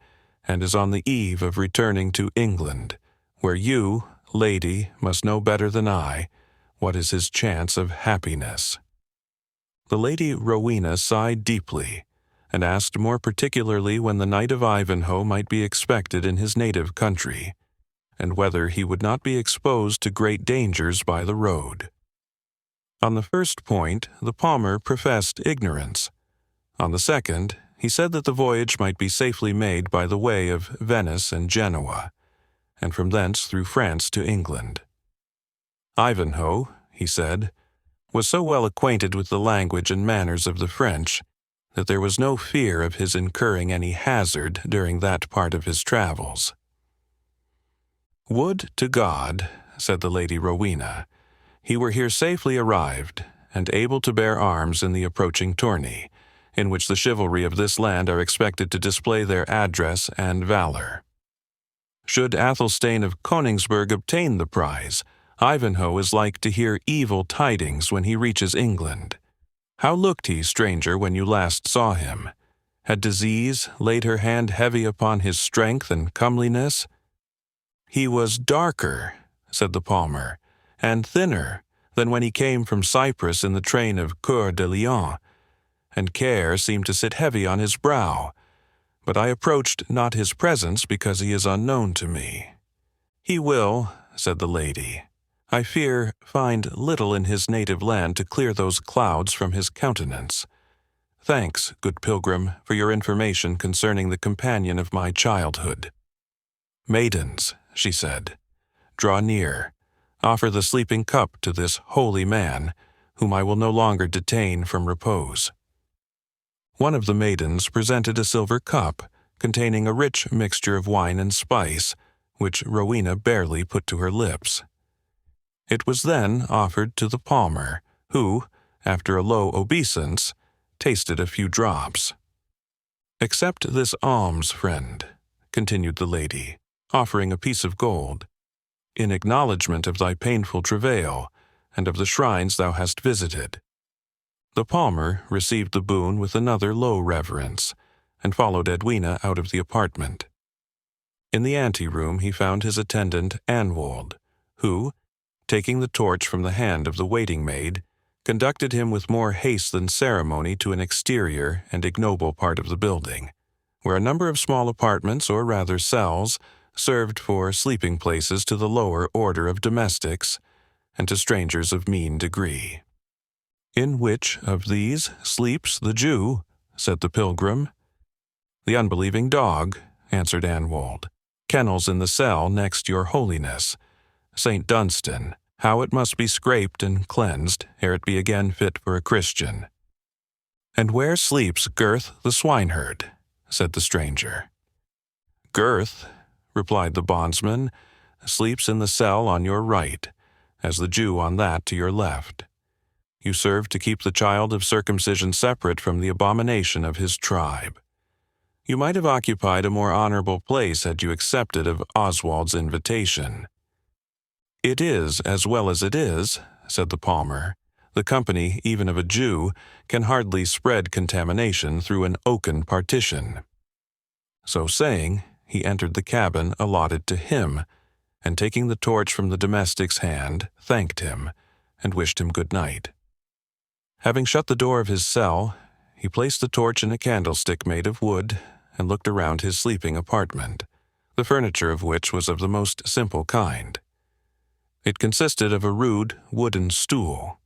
A: and is on the eve of returning to England, where you, lady, must know better than I what is his chance of happiness." The Lady Rowena sighed deeply, and asked more particularly when the Knight of Ivanhoe might be expected in his native country, and whether he would not be exposed to great dangers by the road. On the first point, the palmer professed ignorance. On the second, he said that the voyage might be safely made by the way of Venice and Genoa, and from thence through France to England. Ivanhoe, he said, was so well acquainted with the language and manners of the French that there was no fear of his incurring any hazard during that part of his travels. "Would to God," said the Lady Rowena, "he were here safely arrived, and able to bear arms in the approaching tourney, in which the chivalry of this land are expected to display their address and valor. Should Athelstane of Königsberg obtain the prize, Ivanhoe is like to hear evil tidings when he reaches England. How looked he, stranger, when you last saw him? Had disease laid her hand heavy upon his strength and comeliness?" "He was darker," said the palmer, "and thinner than when he came from Cyprus in the train of Coeur de Lion, and care seemed to sit heavy on his brow. But I approached not his presence because he is unknown to me." "He will," said the lady, "I fear, find little in his native land to clear those clouds from his countenance. Thanks, good pilgrim, for your information concerning the companion of my childhood. Maidens," she said, "draw near. Offer the sleeping cup to this holy man, whom I will no longer detain from repose." One of the maidens presented a silver cup containing a rich mixture of wine and spice, which Rowena barely put to her lips. It was then offered to the palmer, who, after a low obeisance, tasted a few drops. "Accept this alms, friend," continued the lady, offering a piece of gold, "in acknowledgment of thy painful travail, and of the shrines thou hast visited." The palmer received the boon with another low reverence, and followed Edwina out of the apartment. In the ante-room he found his attendant Anwold, who, taking the torch from the hand of the waiting-maid, conducted him with more haste than ceremony to an exterior and ignoble part of the building, where a number of small apartments, or rather cells, served for sleeping places to the lower order of domestics and to strangers of mean degree. "In which of these sleeps the Jew?" said the pilgrim. "The unbelieving dog," answered Anwold, "kennels in the cell next your holiness. St. Dunstan, how it must be scraped and cleansed ere it be again fit for a Christian." "And where sleeps Gurth the swineherd?" said the stranger. "Gurth," replied the bondsman, "sleeps in the cell on your right, as the Jew on that to your left. You serve to keep the child of circumcision separate from the abomination of his tribe. You might have occupied a more honorable place had you accepted of Oswald's invitation." "It is as well as it is," said the palmer. "The company, even of a Jew, can hardly spread contamination through an oaken partition." So saying, he entered the cabin allotted to him, and taking the torch from the domestic's hand, thanked him, and wished him good night. Having shut the door of his cell, he placed the torch in a candlestick made of wood, and looked around his sleeping apartment, the furniture of which was of the most simple kind. It consisted of a rude wooden stool,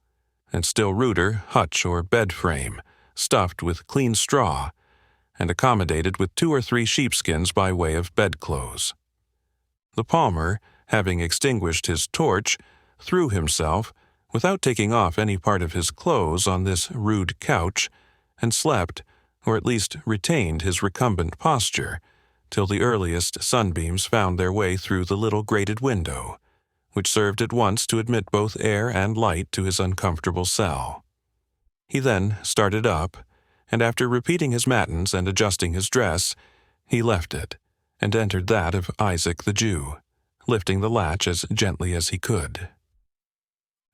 A: and still ruder hutch or bed frame, stuffed with clean straw, and accommodated with 2 or 3 sheepskins by way of bedclothes. The palmer, having extinguished his torch, threw himself, without taking off any part of his clothes, on this rude couch, and slept, or at least retained his recumbent posture, till the earliest sunbeams found their way through the little grated window, which served at once to admit both air and light to his uncomfortable cell. He then started up, and after repeating his matins and adjusting his dress, he left it, and entered that of Isaac the Jew, lifting the latch as gently as he could.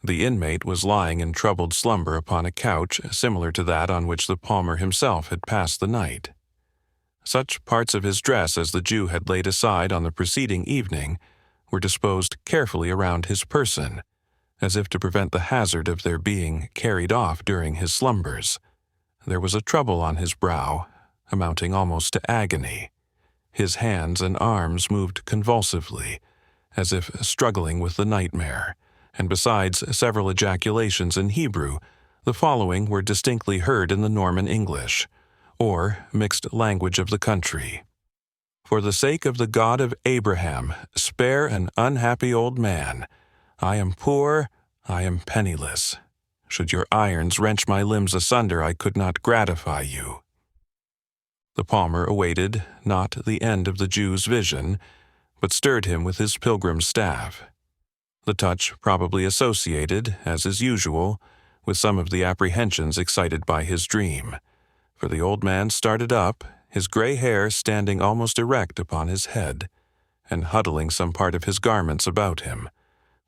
A: The inmate was lying in troubled slumber upon a couch similar to that on which the palmer himself had passed the night. Such parts of his dress as the Jew had laid aside on the preceding evening were disposed carefully around his person, as if to prevent the hazard of their being carried off during his slumbers. There was a trouble on his brow, amounting almost to agony. His hands and arms moved convulsively, as if struggling with the nightmare, and besides several ejaculations in Hebrew, the following were distinctly heard in the Norman English, or mixed language of the country. "For the sake of the God of Abraham, spare an unhappy old man. I am poor, I am penniless. Should your irons wrench my limbs asunder, I could not gratify you." The palmer awaited not the end of the Jew's vision, but stirred him with his pilgrim's staff. The touch probably associated, as is usual, with some of the apprehensions excited by his dream, for the old man started up, his gray hair standing almost erect upon his head, and huddling some part of his garments about him,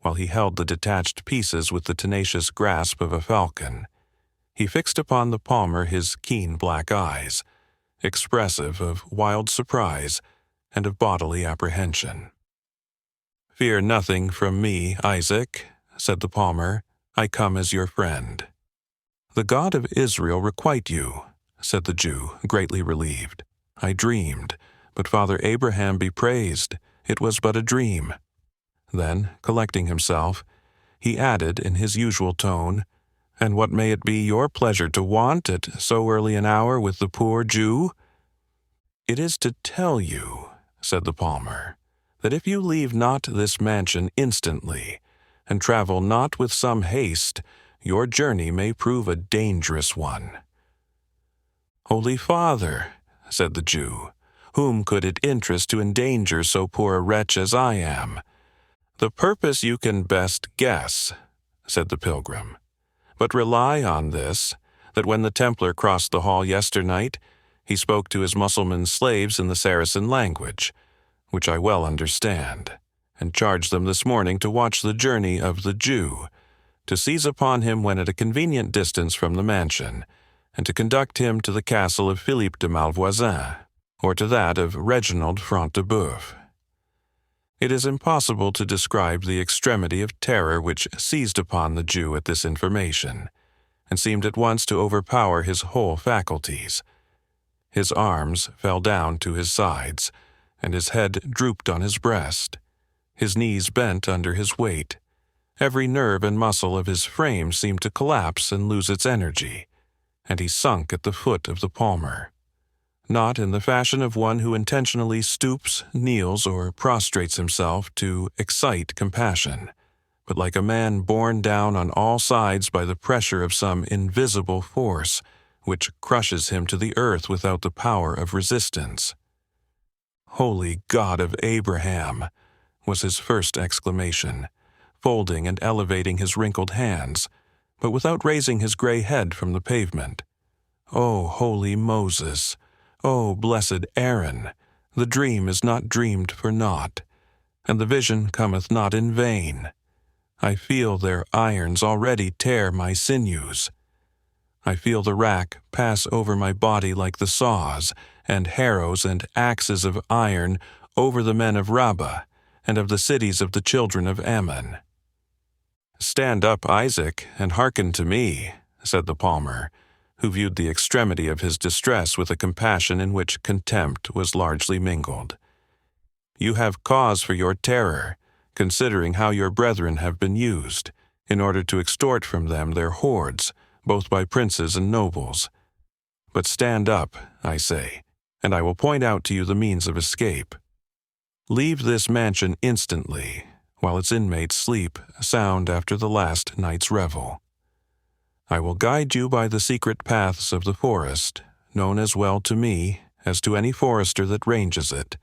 A: while he held the detached pieces with the tenacious grasp of a falcon. He fixed upon the palmer his keen black eyes, expressive of wild surprise and of bodily apprehension. "Fear nothing from me, Isaac," said the palmer. "I come as your friend." "The God of Israel requite you," said the Jew, greatly relieved. "I dreamed, but Father Abraham be praised, it was but a dream." Then, collecting himself, he added in his usual tone, "And what may it be your pleasure to want at so early an hour with the poor Jew?" "It is to tell you," said the palmer, "that if you leave not this mansion instantly, and travel not with some haste, your journey may prove a dangerous one." "Holy Father," said the Jew, "whom could it interest to endanger so poor a wretch as I am?" "The purpose you can best guess," said the pilgrim. "But rely on this, that when the Templar crossed the hall yesternight, he spoke to his Mussulman slaves in the Saracen language, which I well understand, and charged them this morning to watch the journey of the Jew, to seize upon him when at a convenient distance from the mansion, and to conduct him to the castle of Philippe de Malvoisin, or to that of Reginald Front de Bœuf. It is impossible to describe the extremity of terror which seized upon the Jew at this information, and seemed at once to overpower his whole faculties. His arms fell down to his sides, and his head drooped on his breast. His knees bent under his weight. Every nerve and muscle of his frame seemed to collapse and lose its energy, and he sunk at the foot of the palmer. Not in the fashion of one who intentionally stoops, kneels, or prostrates himself to excite compassion, but like a man borne down on all sides by the pressure of some invisible force, which crushes him to the earth without the power of resistance. "Holy God of Abraham!" was his first exclamation, folding and elevating his wrinkled hands, but without raising his gray head from the pavement. "O holy Moses! O blessed Aaron! The dream is not dreamed for naught, and the vision cometh not in vain. I feel their irons already tear my sinews. I feel the rack pass over my body like the saws and harrows and axes of iron over the men of Rabbah and of the cities of the children of Ammon." "Stand up, Isaac, and hearken to me," said the palmer, who viewed the extremity of his distress with a compassion in which contempt was largely mingled. "You have cause for your terror, considering how your brethren have been used, in order to extort from them their hoards, both by princes and nobles. But stand up, I say, and I will point out to you the means of escape. Leave this mansion instantly, while its inmates sleep sound after the last night's revel. I will guide you by the secret paths of the forest, known as well to me as to any forester that ranges it,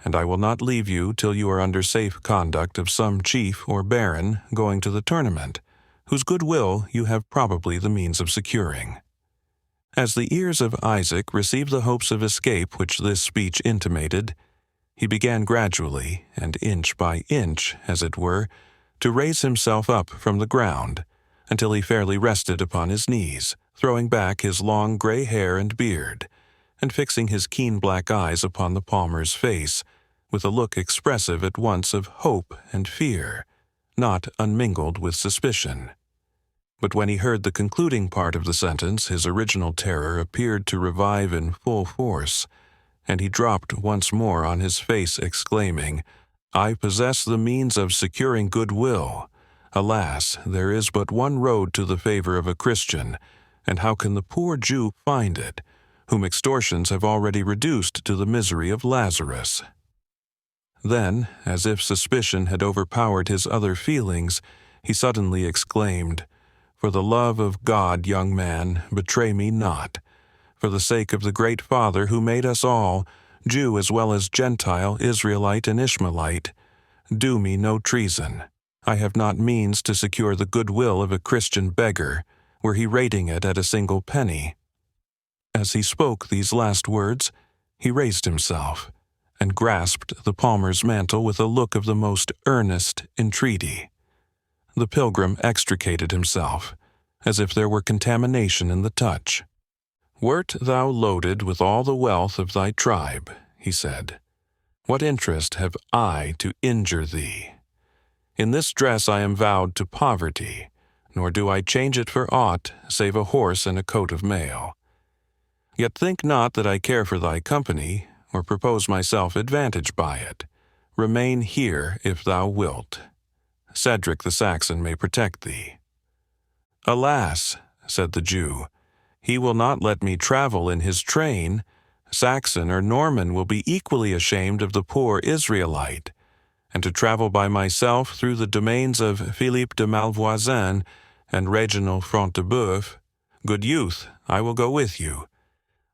A: and I will not leave you till you are under safe conduct of some chief or baron going to the tournament, whose good will you have probably the means of securing. As the ears of Isaac received the hopes of escape which this speech intimated, he began gradually, and inch by inch, as it were, to raise himself up from the ground, until he fairly rested upon his knees, throwing back his long gray hair and beard, and fixing his keen black eyes upon the palmer's face, with a look expressive at once of hope and fear, not unmingled with suspicion. But when he heard the concluding part of the sentence, his original terror appeared to revive in full force, and he dropped once more on his face, exclaiming, "I possess the means of securing goodwill. Alas, there is but one road to the favor of a Christian, and how can the poor Jew find it, whom extortions have already reduced to the misery of Lazarus?" Then, as if suspicion had overpowered his other feelings, he suddenly exclaimed, "For the love of God, young man, betray me not. For the sake of the great Father who made us all, Jew as well as Gentile, Israelite and Ishmaelite, do me no treason. I have not means to secure the goodwill of a Christian beggar, were he rating it at a single penny." As he spoke these last words, he raised himself, and grasped the palmer's mantle with a look of the most earnest entreaty. The pilgrim extricated himself, as if there were contamination in the touch. "Wert thou loaded with all the wealth of thy tribe," he said, "what interest have I to injure thee? In this dress I am vowed to poverty, nor do I change it for aught save a horse and a coat of mail. Yet think not that I care for thy company, or propose myself advantage by it. Remain here if thou wilt. Cedric the Saxon may protect thee." "Alas," said the Jew, "he will not let me travel in his train. Saxon or Norman will be equally ashamed of the poor Israelite, and to travel by myself through the domains of Philippe de Malvoisin and Reginald Front de Boeuf. Good youth, I will go with you.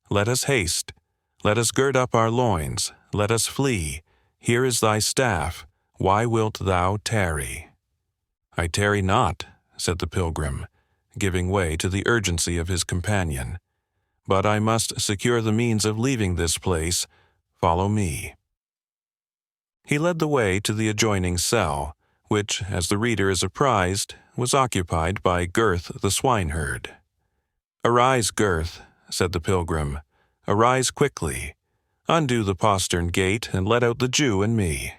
A: Let us haste. Let us gird up our loins. Let us flee. Here is thy staff. Why wilt thou tarry?" "I tarry not," said the pilgrim, giving way to the urgency of his companion. "But I must secure the means of leaving this place. Follow me." He led the way to the adjoining cell, which, as the reader is apprised, was occupied by Gurth the swineherd. "Arise, Gurth," said the pilgrim. "Arise quickly. Undo the postern gate and let out the Jew and me."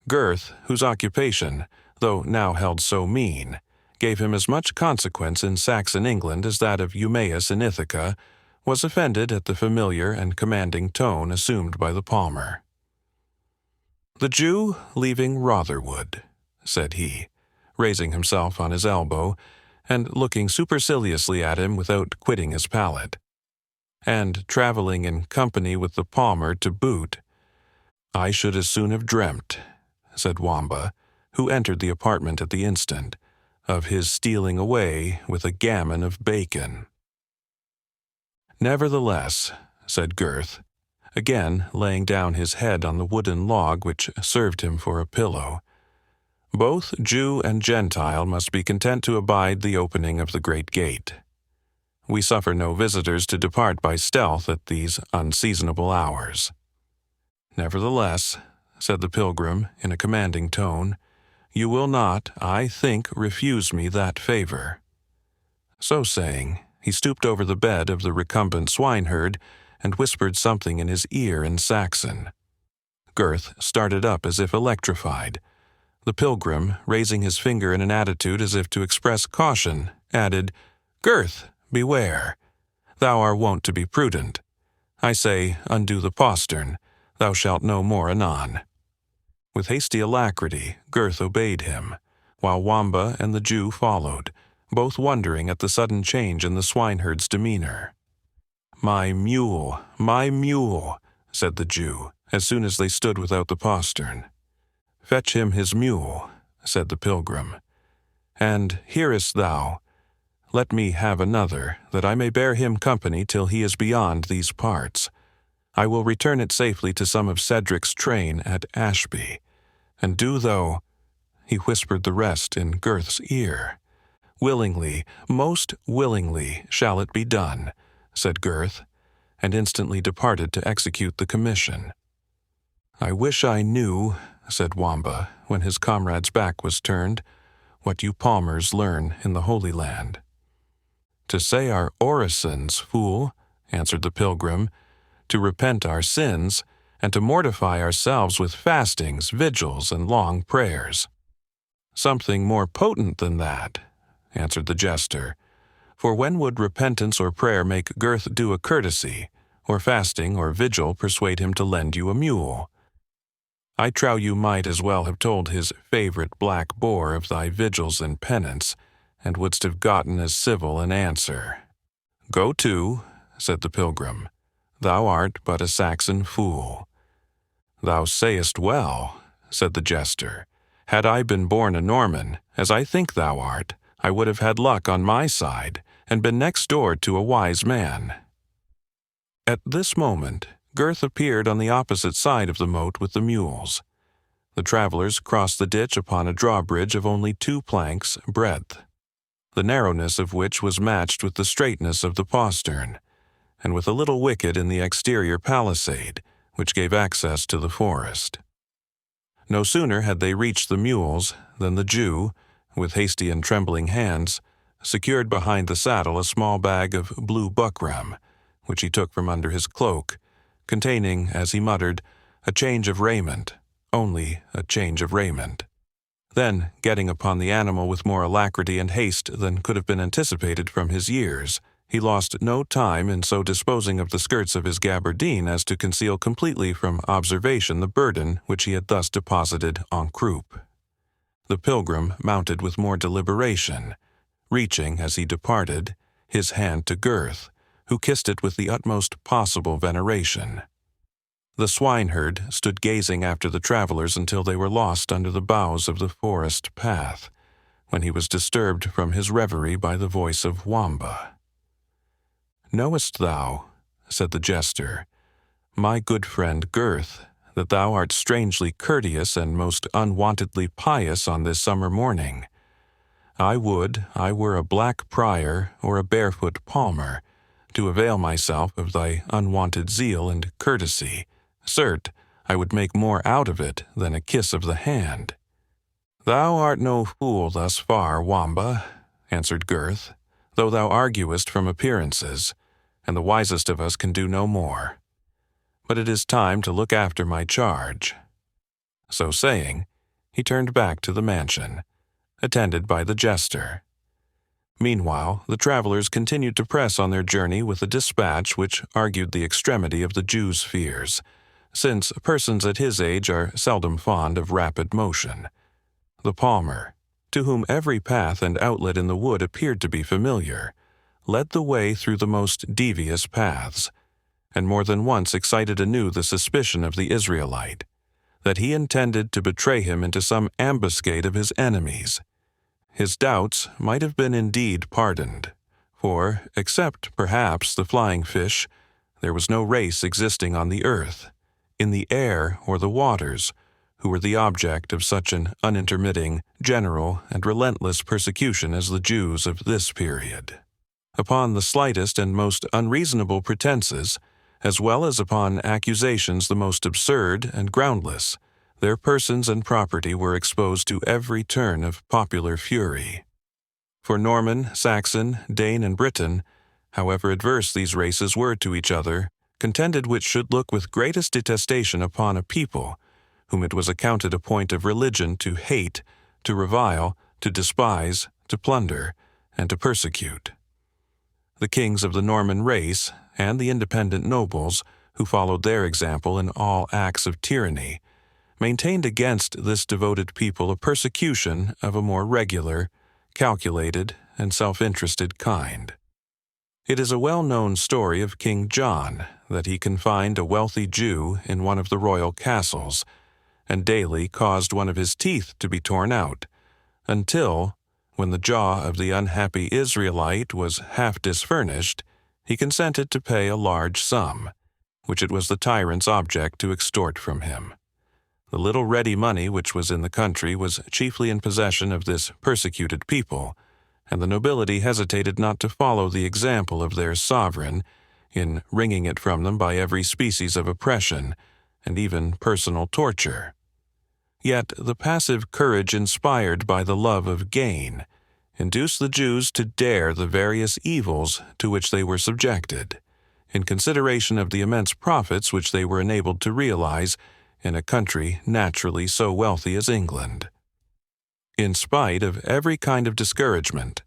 A: Gurth, whose occupation, though now held so mean, gave him as much consequence in Saxon England as that of Eumaeus in Ithaca, was offended at the familiar and commanding tone assumed by the palmer. "The Jew leaving Rotherwood," said he, raising himself on his elbow, and looking superciliously at him without quitting his pallet. "And traveling in company with the palmer to boot. I should as soon have dreamt," said Wamba, who entered the apartment at the instant, "of his stealing away with a gammon of bacon." "Nevertheless," said Gurth, again laying down his head on the wooden log which served him for a pillow, "both Jew and Gentile must be content to abide the opening of the great gate. We suffer no visitors to depart by stealth at these unseasonable hours." "Nevertheless," said the pilgrim in a commanding tone, "you will not, I think, refuse me that favor." So saying, he stooped over the bed of the recumbent swineherd and whispered something in his ear in Saxon. Gurth started up as if electrified. The pilgrim, raising his finger in an attitude as if to express caution, added, "Gurth, beware. Thou art wont to be prudent. I say, undo the postern. Thou shalt know more anon." With hasty alacrity, Gurth obeyed him, while Wamba and the Jew followed, both wondering at the sudden change in the swineherd's demeanor. My mule," said the Jew, as soon as they stood without the postern. "Fetch him his mule," said the pilgrim. "And hearest thou, let me have another, that I may bear him company till he is beyond these parts. I will return it safely to some of Cedric's train at Ashby, and do thou—" he whispered the rest in Gurth's ear. "Willingly, most willingly shall it be done," said Gurth, and instantly departed to execute the commission. "I wish I knew," said Wamba, when his comrade's back was turned, "what you palmers learn in the Holy Land." "To say our orisons, fool," answered the pilgrim, "to repent our sins, and to mortify ourselves with fastings, vigils, and long prayers." "Something more potent than that," answered the jester, "for when would repentance or prayer make Gurth do a courtesy, or fasting or vigil persuade him to lend you a mule? I trow you might as well have told his favorite black boar of thy vigils and penance, and wouldst have gotten as civil an answer." "Go to," said the pilgrim, "thou art but a Saxon fool." "Thou sayest well," said the jester. "Had I been born a Norman, as I think thou art, I would have had luck on my side, and been next door to a wise man." At this moment, Gurth appeared on the opposite side of the moat with the mules. The travelers crossed the ditch upon a drawbridge of only 2 planks breadth, the narrowness of which was matched with the straightness of the postern, and with a little wicket in the exterior palisade, which gave access to the forest. No sooner had they reached the mules than the Jew, with hasty and trembling hands, secured behind the saddle a small bag of blue buckram, which he took from under his cloak, containing, as he muttered, a change of raiment, only a change of raiment. Then, getting upon the animal with more alacrity and haste than could have been anticipated from his years, he lost no time in so disposing of the skirts of his gabardine as to conceal completely from observation the burden which he had thus deposited en croupe. The pilgrim mounted with more deliberation, reaching, as he departed, his hand to Gurth, who kissed it with the utmost possible veneration. The swineherd stood gazing after the travelers until they were lost under the boughs of the forest path, when he was disturbed from his reverie by the voice of Wamba. "Knowest thou," said the jester, "my good friend Gurth, that thou art strangely courteous and most unwontedly pious on this summer morning? I would I were a black prior or a barefoot palmer, to avail myself of thy unwonted zeal and courtesy. Cert, I would make more out of it than a kiss of the hand." "Thou art no fool thus far, Wamba," answered Gurth, "though thou arguest from appearances, and the wisest of us can do no more. But it is time to look after my charge." So saying, he turned back to the mansion, attended by the jester. Meanwhile, the travelers continued to press on their journey with a dispatch which argued the extremity of the Jew's fears, since persons at his age are seldom fond of rapid motion. The palmer, to whom every path and outlet in the wood appeared to be familiar, led the way through the most devious paths, and more than once excited anew the suspicion of the Israelite, that he intended to betray him into some ambuscade of his enemies. His doubts might have been indeed pardoned, for, except perhaps the flying fish, there was no race existing on the earth, in the air or the waters, who were the object of such an unintermitting, general, and relentless persecution as the Jews of this period. Upon the slightest and most unreasonable pretenses, as well as upon accusations the most absurd and groundless, their persons and property were exposed to every turn of popular fury. For Norman, Saxon, Dane, and Briton, however adverse these races were to each other, contended which should look with greatest detestation upon a people, whom it was accounted a point of religion to hate, to revile, to despise, to plunder, and to persecute. The kings of the Norman race, and the independent nobles, who followed their example in all acts of tyranny, maintained against this devoted people a persecution of a more regular, calculated, and self-interested kind. It is a well-known story of King John that he confined a wealthy Jew in one of the royal castles, and daily caused one of his teeth to be torn out, until, when the jaw of the unhappy Israelite was half disfurnished, he consented to pay a large sum, which it was the tyrant's object to extort from him. The little ready money which was in the country was chiefly in possession of this persecuted people, and the nobility hesitated not to follow the example of their sovereign in wringing it from them by every species of oppression and even personal torture. Yet the passive courage inspired by the love of gain induced the Jews to dare the various evils to which they were subjected, in consideration of the immense profits which they were enabled to realize in a country naturally so wealthy as England. In spite of every kind of discouragement,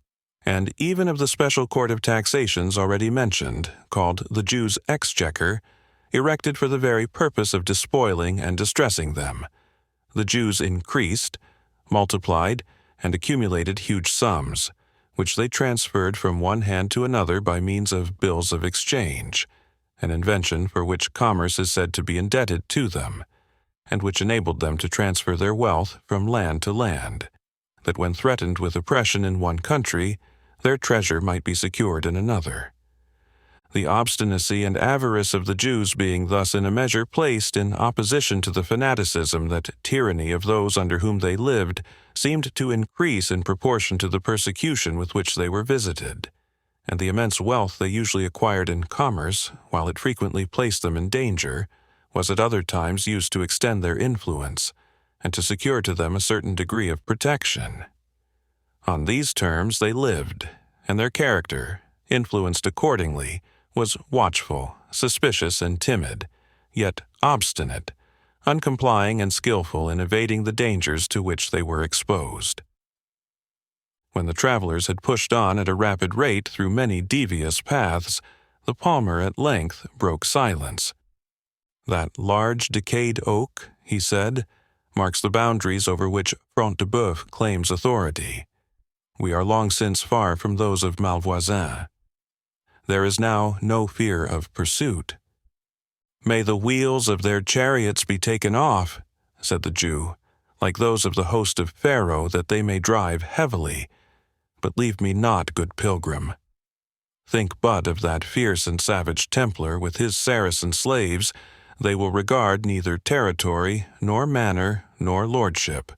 A: and even of the special court of taxations already mentioned, called the Jews' Exchequer, erected for the very purpose of despoiling and distressing them, the Jews increased, multiplied, and accumulated huge sums, which they transferred from one hand to another by means of bills of exchange, an invention for which commerce is said to be indebted to them, and which enabled them to transfer their wealth from land to land, that when threatened with oppression in one country, their treasure might be secured in another. The obstinacy and avarice of the Jews being thus in a measure placed in opposition to the fanaticism that tyranny of those under whom they lived seemed to increase in proportion to the persecution with which they were visited, and the immense wealth they usually acquired in commerce, while it frequently placed them in danger, was at other times used to extend their influence, and to secure to them a certain degree of protection. On these terms they lived, and their character, influenced accordingly, was watchful, suspicious, and timid, yet obstinate, uncomplying and skillful in evading the dangers to which they were exposed. When the travelers had pushed on at a rapid rate through many devious paths, the palmer at length broke silence. "That large decayed oak," he said, "marks the boundaries over which Front de Bœuf claims authority. We are long since far from those of Malvoisin. There is now no fear of pursuit." "May the wheels of their chariots be taken off," said the Jew, "like those of the host of Pharaoh, that they may drive heavily. But leave me not, good pilgrim. Think but of that fierce and savage Templar with his Saracen slaves. They will regard neither territory, nor manor, nor lordship."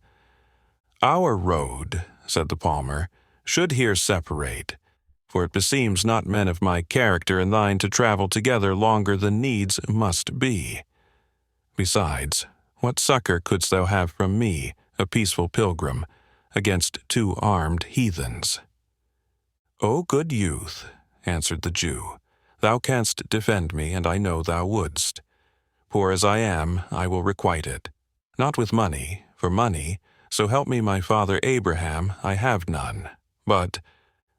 A: "Our road," said the palmer, "should here separate, for it beseems not men of my character and thine to travel together longer than needs must be. Besides, what succor couldst thou have from me, a peaceful pilgrim, against two armed heathens?" "O good youth," answered the Jew, "thou canst defend me, and I know thou wouldst. Poor as I am, I will requite it. Not with money, for money, so help me my father Abraham, I have none. But—"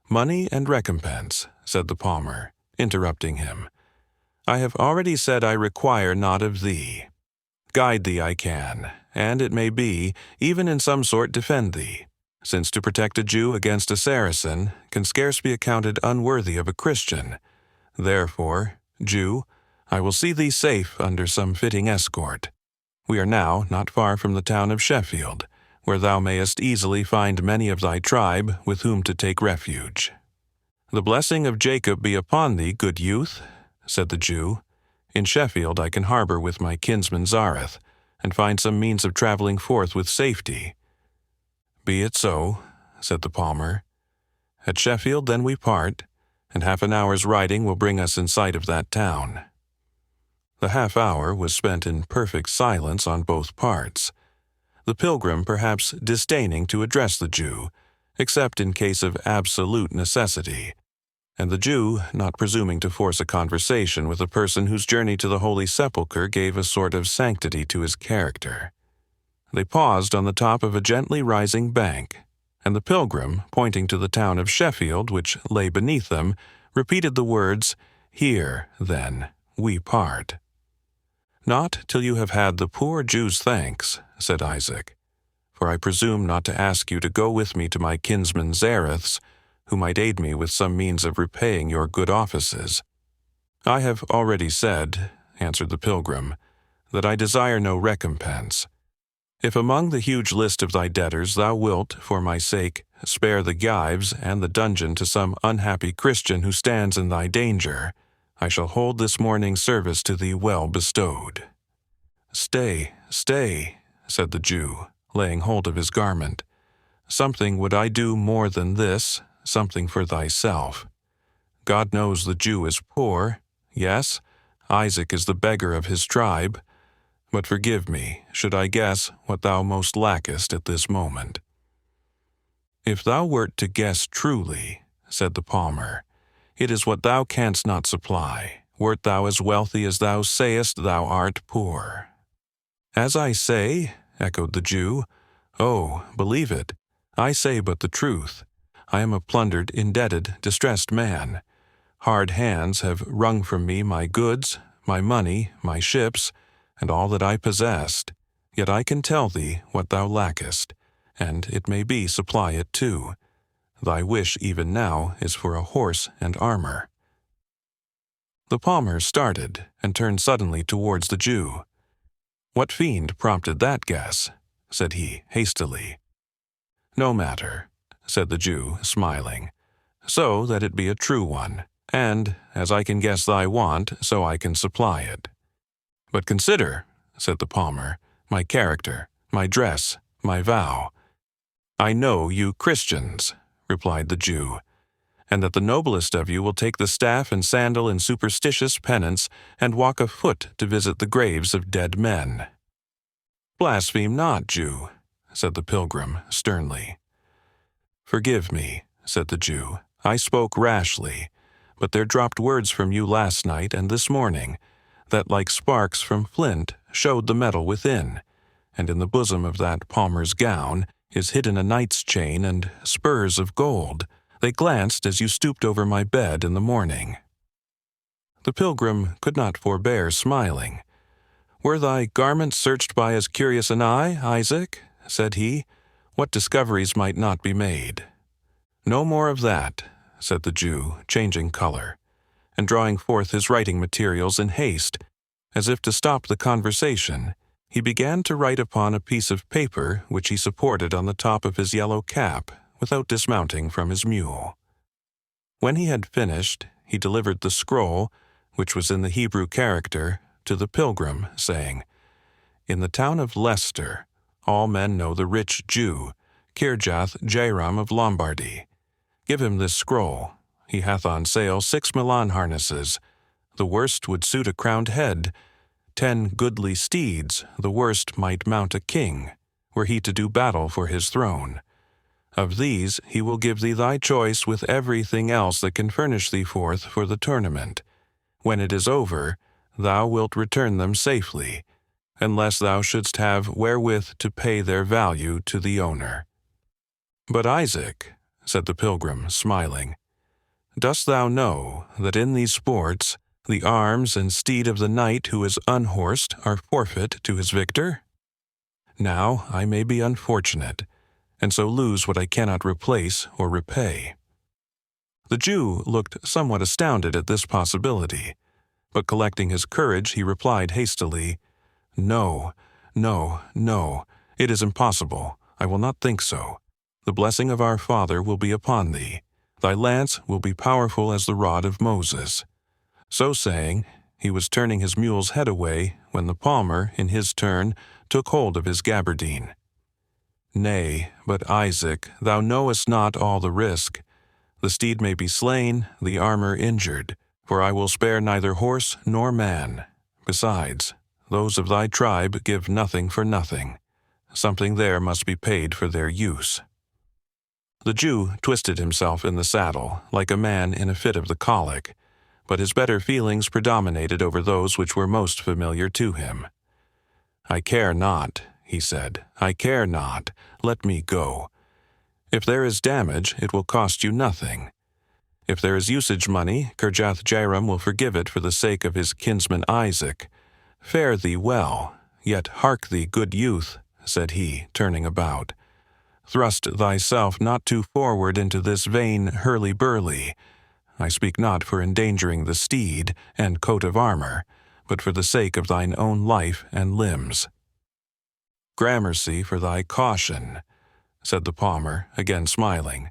A: "Money and recompense," said the palmer, interrupting him. "I have already said I require not of thee. Guide thee I can, and it may be, even in some sort defend thee, since to protect a Jew against a Saracen can scarce be accounted unworthy of a Christian. Therefore, Jew, I will see thee safe under some fitting escort. We are now not far from the town of Sheffield, where thou mayest easily find many of thy tribe with whom to take refuge." "The blessing of Jacob be upon thee, good youth," said the Jew. "In Sheffield I can harbor with my kinsman Zareth, and find some means of traveling forth with safety." "Be it so," said the palmer. "At Sheffield then we part, and half an hour's riding will bring us in sight of that town." The half hour was spent in perfect silence on both parts, the pilgrim perhaps disdaining to address the Jew, except in case of absolute necessity, and the Jew not presuming to force a conversation with a person whose journey to the Holy Sepulchre gave a sort of sanctity to his character. They paused on the top of a gently rising bank, and the pilgrim, pointing to the town of Sheffield, which lay beneath them, repeated the words, "Here, then, we part." "Not till you have had the poor Jew's thanks," said Isaac, "for I presume not to ask you to go with me to my kinsman Zareth's, who might aid me with some means of repaying your good offices." "I have already said," answered the pilgrim, "that I desire no recompense. If among the huge list of thy debtors thou wilt, for my sake, spare the gyves and the dungeon to some unhappy Christian who stands in thy danger, I shall hold this morning's service to thee well bestowed." "Stay, stay," said the Jew, laying hold of his garment. "Something would I do more than this, something for thyself. God knows the Jew is poor. Yes, Isaac is the beggar of his tribe. But forgive me, should I guess what thou most lackest at this moment. If thou wert to guess truly, said the palmer, it is what thou canst not supply, wert thou as wealthy as thou sayest thou art poor. As I say, echoed the Jew, oh, believe it, I say but the truth. I am a plundered, indebted, distressed man. Hard hands have wrung from me my goods, my money, my ships, and all that I possessed. Yet I can tell thee what thou lackest, and it may be supply it too. Thy wish even now is for a horse and armor. The palmer started and turned suddenly towards the Jew. What fiend prompted that guess? Said he hastily. No matter, said the Jew, smiling, so that it be a true one, and as I can guess thy want, so I can supply it. But consider, said the palmer, my character, my dress, my vow. I know you Christians, replied the Jew, and that the noblest of you will take the staff and sandal in superstitious penance and walk afoot to visit the graves of dead men. Blaspheme not, Jew, said the pilgrim sternly. Forgive me, said the Jew, I spoke rashly, but there dropped words from you last night and this morning, that like sparks from flint showed the metal within, and in the bosom of that palmer's gown is hidden a knight's chain and spurs of gold. They glanced as you stooped over my bed in the morning. The pilgrim could not forbear smiling. Were thy garments searched by as curious an eye, Isaac? Said he. What discoveries might not be made? No more of that, said the Jew, changing color, and drawing forth his writing materials in haste, as if to stop the conversation. He began to write upon a piece of paper which he supported on the top of his yellow cap, without dismounting from his mule. When he had finished, he delivered the scroll, which was in the Hebrew character, to the pilgrim, saying, In the town of Leicester, all men know the rich Jew, Kirjath-Jairam of Lombardy. Give him this scroll. He hath on sale 6 Milan harnesses. The worst would suit a crowned head. 10 goodly steeds, the worst might mount a king, were he to do battle for his throne. Of these he will give thee thy choice with everything else that can furnish thee forth for the tournament. When it is over, thou wilt return them safely, unless thou shouldst have wherewith to pay their value to the owner. But Isaac, said the pilgrim, smiling, dost thou know that in these sports the arms and steed of the knight who is unhorsed are forfeit to his victor? Now I may be unfortunate, and so lose what I cannot replace or repay. The Jew looked somewhat astounded at this possibility, but collecting his courage he replied hastily, No, no, no, it is impossible. I will not think so. The blessing of our Father will be upon thee. Thy lance will be powerful as the rod of Moses. So saying, he was turning his mule's head away when the palmer, in his turn, took hold of his gaberdine. Nay, but Isaac, thou knowest not all the risk. The steed may be slain, the armor injured, for I will spare neither horse nor man. Besides, those of thy tribe give nothing for nothing. Something there must be paid for their use. The Jew twisted himself in the saddle, like a man in a fit of the colic, but his better feelings predominated over those which were most familiar to him. I care not, he said, I care not. Let me go. If there is damage, it will cost you nothing. If there is usage money, Kirjath-Jairam will forgive it for the sake of his kinsman Isaac. Fare thee well, yet hark thee, good youth, said he, turning about. Thrust thyself not too forward into this vain hurly-burly. I speak not for endangering the steed and coat of armor, but for the sake of thine own life and limbs. Gramercy for thy caution, said the palmer, again smiling.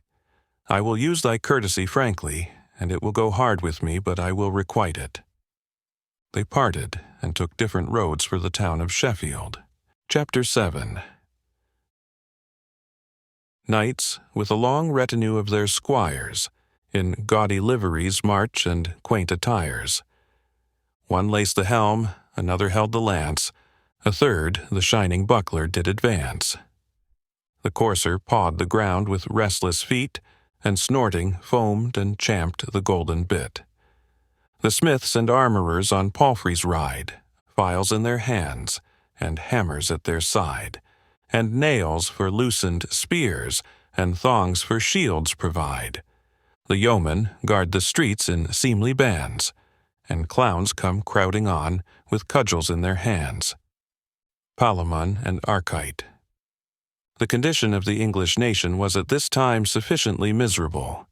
A: I will use thy courtesy frankly, and it will go hard with me, but I will requite it. They parted and took different roads for the town of Sheffield. Chapter 7. Knights, with a long retinue of their squires, in gaudy liveries march and quaint attires. One laced the helm, another held the lance, a third the shining buckler did advance. The courser pawed the ground with restless feet, and snorting foamed and champed the golden bit. The smiths and armorers on palfreys ride, files in their hands, and hammers at their side, and nails for loosened spears, and thongs for shields provide. The yeomen guard the streets in seemly bands, and clowns come crowding on with cudgels in their hands. Palamon and Archite. The condition of the English nation was at this time sufficiently miserable.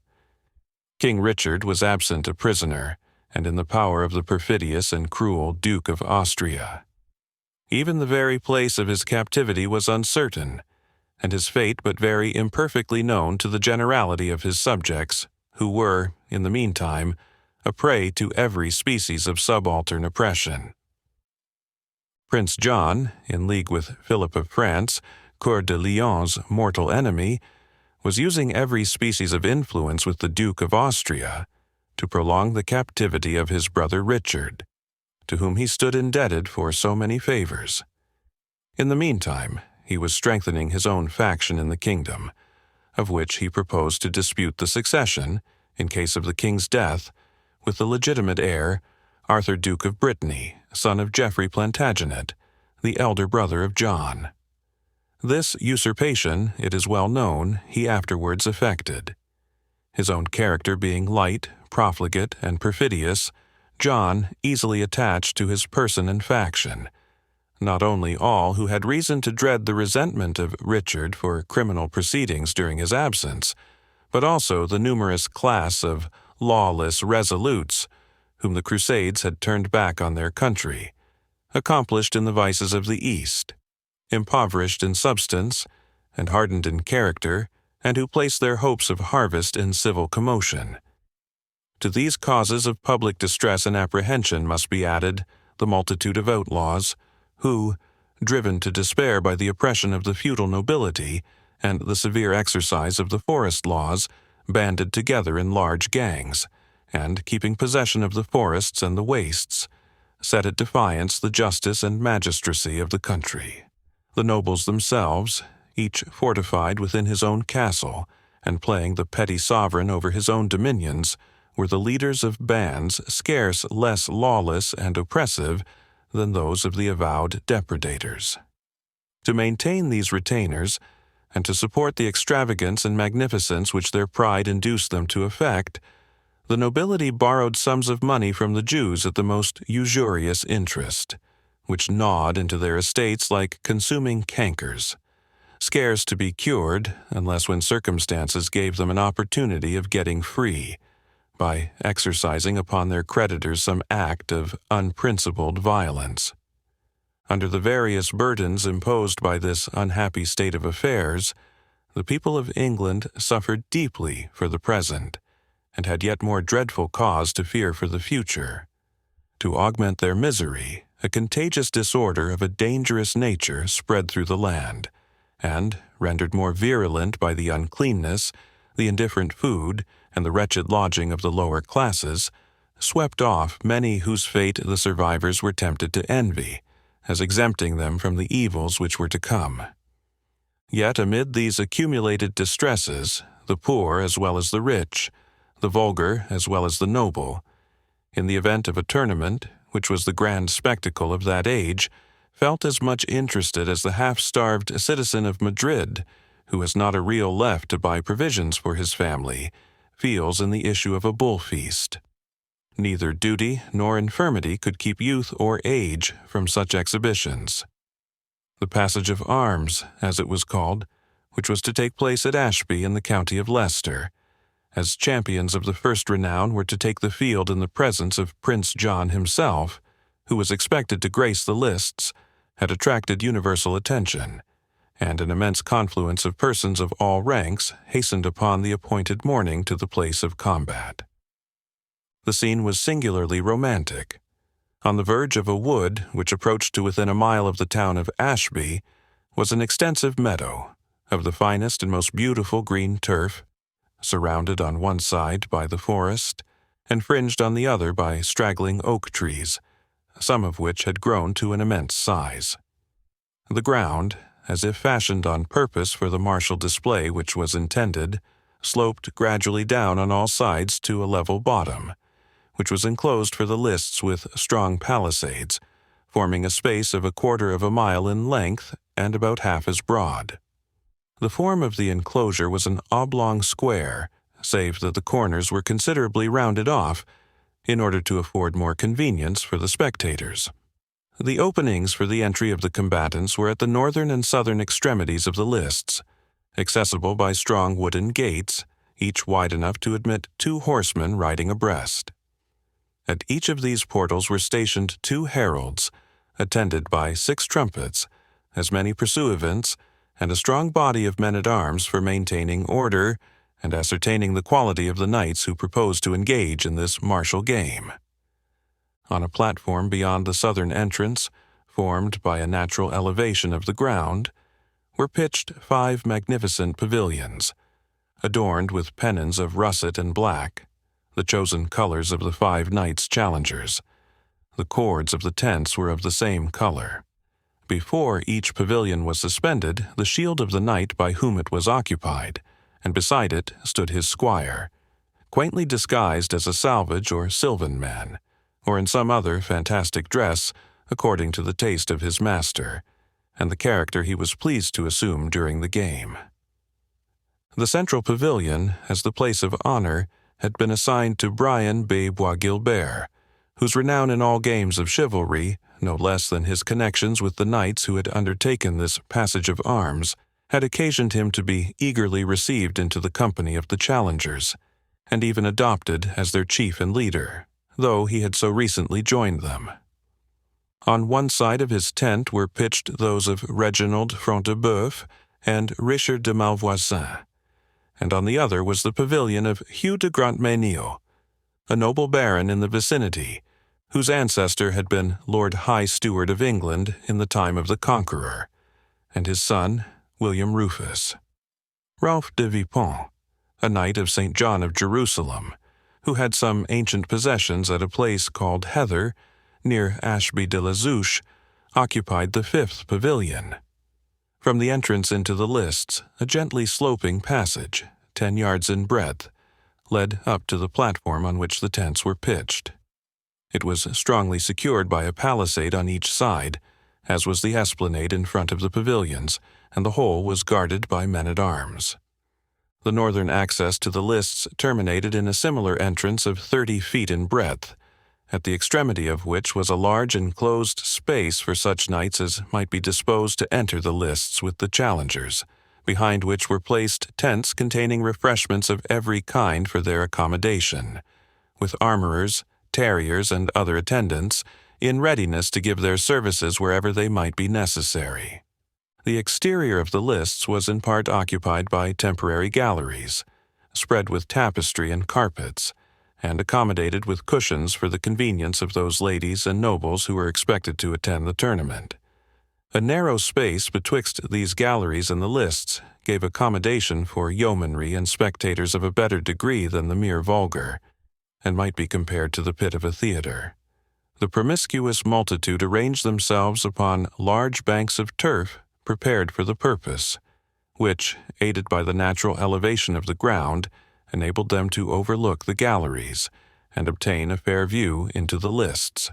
A: King Richard was absent a prisoner, and in the power of the perfidious and cruel Duke of Austria. Even the very place of his captivity was uncertain, and his fate but very imperfectly known to the generality of his subjects, who were, in the meantime, a prey to every species of subaltern oppression. Prince John, in league with Philip of France, Coeur de Lion's mortal enemy, was using every species of influence with the Duke of Austria to prolong the captivity of his brother Richard, to whom he stood indebted for so many favors. In the meantime, he was strengthening his own faction in the kingdom, of which he proposed to dispute the succession, in case of the king's death, with the legitimate heir, Arthur Duke of Brittany, son of Geoffrey Plantagenet, the elder brother of John. This usurpation, it is well known, he afterwards effected. His own character being light, profligate, and perfidious, John easily attached to his person and faction, not only all who had reason to dread the resentment of Richard for criminal proceedings during his absence, but also the numerous class of lawless resolutes whom the Crusades had turned back on their country, accomplished in the vices of the East, impoverished in substance, and hardened in character, and who placed their hopes of harvest in civil commotion. To these causes of public distress and apprehension must be added the multitude of outlaws, who, driven to despair by the oppression of the feudal nobility and the severe exercise of the forest laws, banded together in large gangs, and, keeping possession of the forests and the wastes, set at defiance the justice and magistracy of the country. The nobles themselves, each fortified within his own castle, and playing the petty sovereign over his own dominions, were the leaders of bands scarce less lawless and oppressive than those of the avowed depredators. To maintain these retainers, and to support the extravagance and magnificence which their pride induced them to effect, the nobility borrowed sums of money from the Jews at the most usurious interest, which gnawed into their estates like consuming cankers, scarce to be cured unless when circumstances gave them an opportunity of getting free, by exercising upon their creditors some act of unprincipled violence. Under the various burdens imposed by this unhappy state of affairs, the people of England suffered deeply for the present, and had yet more dreadful cause to fear for the future. To augment their misery, a contagious disorder of a dangerous nature spread through the land, and, rendered more virulent by the uncleanness, the indifferent food, and the wretched lodging of the lower classes, swept off many whose fate the survivors were tempted to envy, as exempting them from the evils which were to come. Yet amid these accumulated distresses, the poor as well as the rich, the vulgar as well as the noble, in the event of a tournament, which was the grand spectacle of that age, felt as much interested as the half-starved citizen of Madrid, who has not a real left to buy provisions for his family, feels in the issue of a bull feast. Neither duty nor infirmity could keep youth or age from such exhibitions. The passage of arms, as it was called, which was to take place at Ashby in the county of Leicester, as champions of the first renown were to take the field in the presence of Prince John himself, who was expected to grace the lists, had attracted universal attention, and an immense confluence of persons of all ranks hastened upon the appointed morning to the place of combat. The scene was singularly romantic. On the verge of a wood, which approached to within a mile of the town of Ashby, was an extensive meadow, of the finest and most beautiful green turf, surrounded on one side by the forest, and fringed on the other by straggling oak trees, some of which had grown to an immense size. The ground, as if fashioned on purpose for the martial display which was intended, sloped gradually down on all sides to a level bottom, which was enclosed for the lists with strong palisades, forming a space of 1/4 of a mile in length and about half as broad. The form of the enclosure was an oblong square, save that the corners were considerably rounded off in order to afford more convenience for the spectators. The openings for the entry of the combatants were at the northern and southern extremities of the lists, accessible by strong wooden gates, each wide enough to admit 2 horsemen riding abreast. At each of these portals were stationed 2 heralds, attended by 6 trumpets, as many pursuivants, and a strong body of men-at-arms for maintaining order and ascertaining the quality of the knights who proposed to engage in this martial game. On a platform beyond the southern entrance, formed by a natural elevation of the ground, were pitched 5 magnificent pavilions, adorned with pennons of russet and black, the chosen colors of the 5 knights challengers. The cords of the tents were of the same color. Before each pavilion was suspended the shield of the knight by whom it was occupied, and beside it stood his squire, quaintly disguised as a salvage or sylvan man, or in some other fantastic dress according to the taste of his master, and the character he was pleased to assume during the game. The central pavilion, as the place of honor, had been assigned to Brian B. Bois-Guilbert, whose renown in all games of chivalry, no less than his connections with the knights who had undertaken this passage of arms, had occasioned him to be eagerly received into the company of the challengers, and even adopted as their chief and leader, though he had so recently joined them. On one side of his tent were pitched those of Reginald Front de Bœuf and Richard de Malvoisin, and on the other was the pavilion of Hugh de Grantmesnil, a noble baron in the vicinity, whose ancestor had been Lord High Steward of England in the time of the Conqueror, and his son, William Rufus. Ralph de Vipont, a knight of St. John of Jerusalem, who had some ancient possessions at a place called Heather, near Ashby de la Zouche, occupied the 5th pavilion. From the entrance into the lists, a gently sloping passage, 10 yards in breadth, led up to the platform on which the tents were pitched. It was strongly secured by a palisade on each side, as was the esplanade in front of the pavilions, and the whole was guarded by men-at-arms. The northern access to the lists terminated in a similar entrance of 30 feet in breadth, at the extremity of which was a large enclosed space for such knights as might be disposed to enter the lists with the challengers, behind which were placed tents containing refreshments of every kind for their accommodation, with armorers, terriers, and other attendants, in readiness to give their services wherever they might be necessary. The exterior of the lists was in part occupied by temporary galleries, spread with tapestry and carpets, and accommodated with cushions for the convenience of those ladies and nobles who were expected to attend the tournament. A narrow space betwixt these galleries and the lists gave accommodation for yeomanry and spectators of a better degree than the mere vulgar, and might be compared to the pit of a theatre. The promiscuous multitude arranged themselves upon large banks of turf prepared for the purpose, which, aided by the natural elevation of the ground, enabled them to overlook the galleries and obtain a fair view into the lists.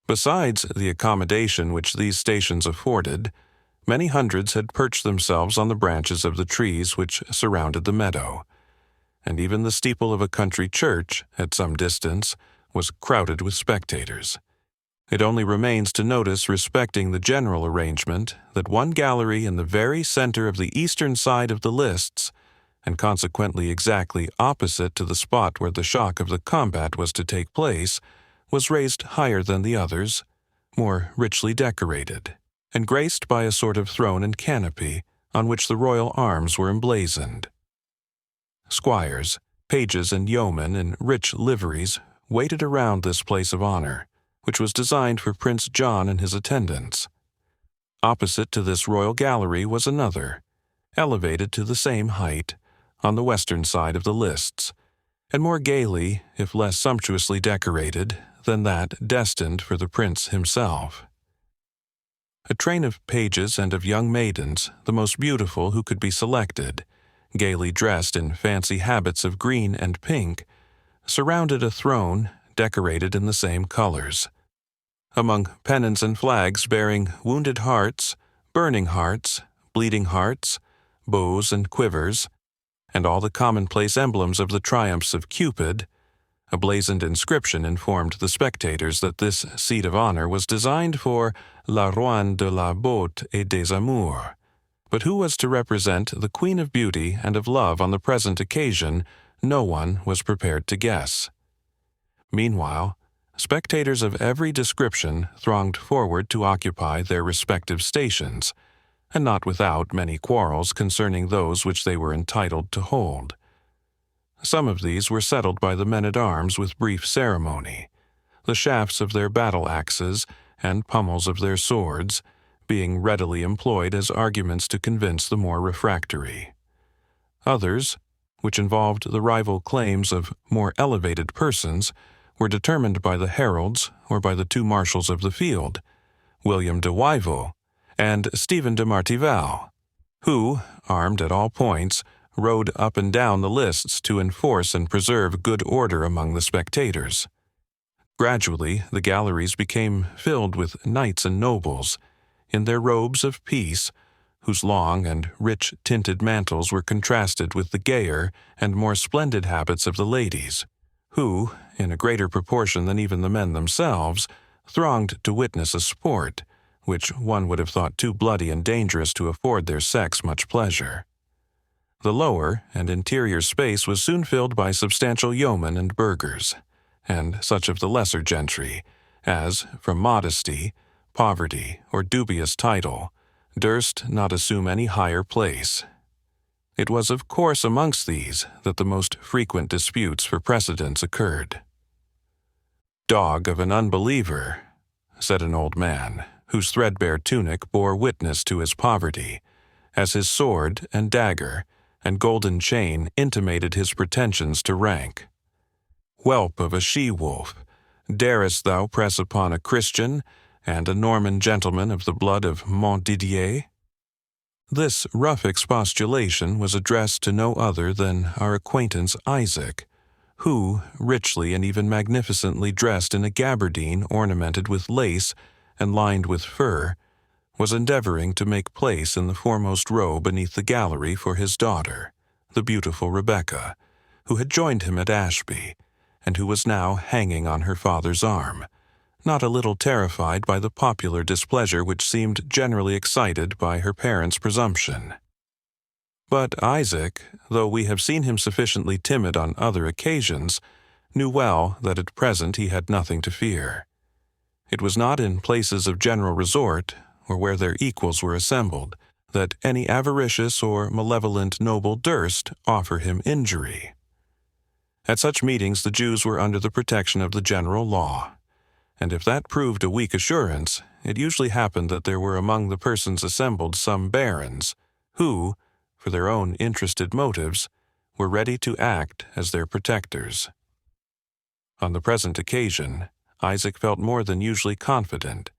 A: Besides the accommodation which these stations afforded, many hundreds had perched themselves on the branches of the trees which surrounded the meadow, and even the steeple of a country church, at some distance, was crowded with spectators. It only remains to notice respecting the general arrangement that one gallery in the very center of the eastern side of the lists, and consequently exactly opposite to the spot where the shock of the combat was to take place, was raised higher than the others, more richly decorated, and graced by a sort of throne and canopy on which the royal arms were emblazoned. Squires, pages, and yeomen in rich liveries waited around this place of honor, which was designed for Prince John and his attendants. Opposite to this royal gallery was another, elevated to the same height, on the western side of the lists, and more gaily, if less sumptuously decorated, than that destined for the prince himself. A train of pages and of young maidens, the most beautiful who could be selected, gaily dressed in fancy habits of green and pink, surrounded a throne decorated in the same colors. Among pennants and flags bearing wounded hearts, burning hearts, bleeding hearts, bows and quivers, and all the commonplace emblems of the triumphs of Cupid, a blazoned inscription informed the spectators that this seat of honor was designed for la Reine de la Beauté et des Amours. But who was to represent the Queen of Beauty and of Love on the present occasion, no one was prepared to guess. Meanwhile, spectators of every description thronged forward to occupy their respective stations, and not without many quarrels concerning those which they were entitled to hold. Some of these were settled by the men-at-arms with brief ceremony, the shafts of their battle-axes and pommels of their swords being readily employed as arguments to convince the more refractory. Others, which involved the rival claims of more elevated persons, were determined by the heralds or by the two marshals of the field, William de Wyville and Stephen de Martival, who, armed at all points, rode up and down the lists to enforce and preserve good order among the spectators. Gradually, the galleries became filled with knights and nobles, in their robes of peace, whose long and rich-tinted mantles were contrasted with the gayer and more splendid habits of the ladies, who, in a greater proportion than even the men themselves, thronged to witness a sport, which one would have thought too bloody and dangerous to afford their sex much pleasure. The lower and interior space was soon filled by substantial yeomen and burghers, and such of the lesser gentry as, from modesty, poverty, or dubious title, durst not assume any higher place. It was of course amongst these that the most frequent disputes for precedence occurred. "Dog of an unbeliever," said an old man, whose threadbare tunic bore witness to his poverty, as his sword and dagger and golden chain intimated his pretensions to rank. "Whelp of a she-wolf, darest thou press upon a Christian and a Norman gentleman of the blood of Montdidier?" This rough expostulation was addressed to no other than our acquaintance Isaac, who, richly and even magnificently dressed in a gabardine ornamented with lace and lined with fur, was endeavoring to make place in the foremost row beneath the gallery for his daughter, the beautiful Rebecca, who had joined him at Ashby, and who was now hanging on her father's arm, not a little terrified by the popular displeasure which seemed generally excited by her parents' presumption. But Isaac, though we have seen him sufficiently timid on other occasions, knew well that at present he had nothing to fear. It was not in places of general resort, or where their equals were assembled, that any avaricious or malevolent noble durst offer him injury. At such meetings the Jews were under the protection of the general law, and if that proved a weak assurance, it usually happened that there were among the persons assembled some barons, who, for their own interested motives, were ready to act as their protectors. On the present occasion, Isaac felt more than usually confident,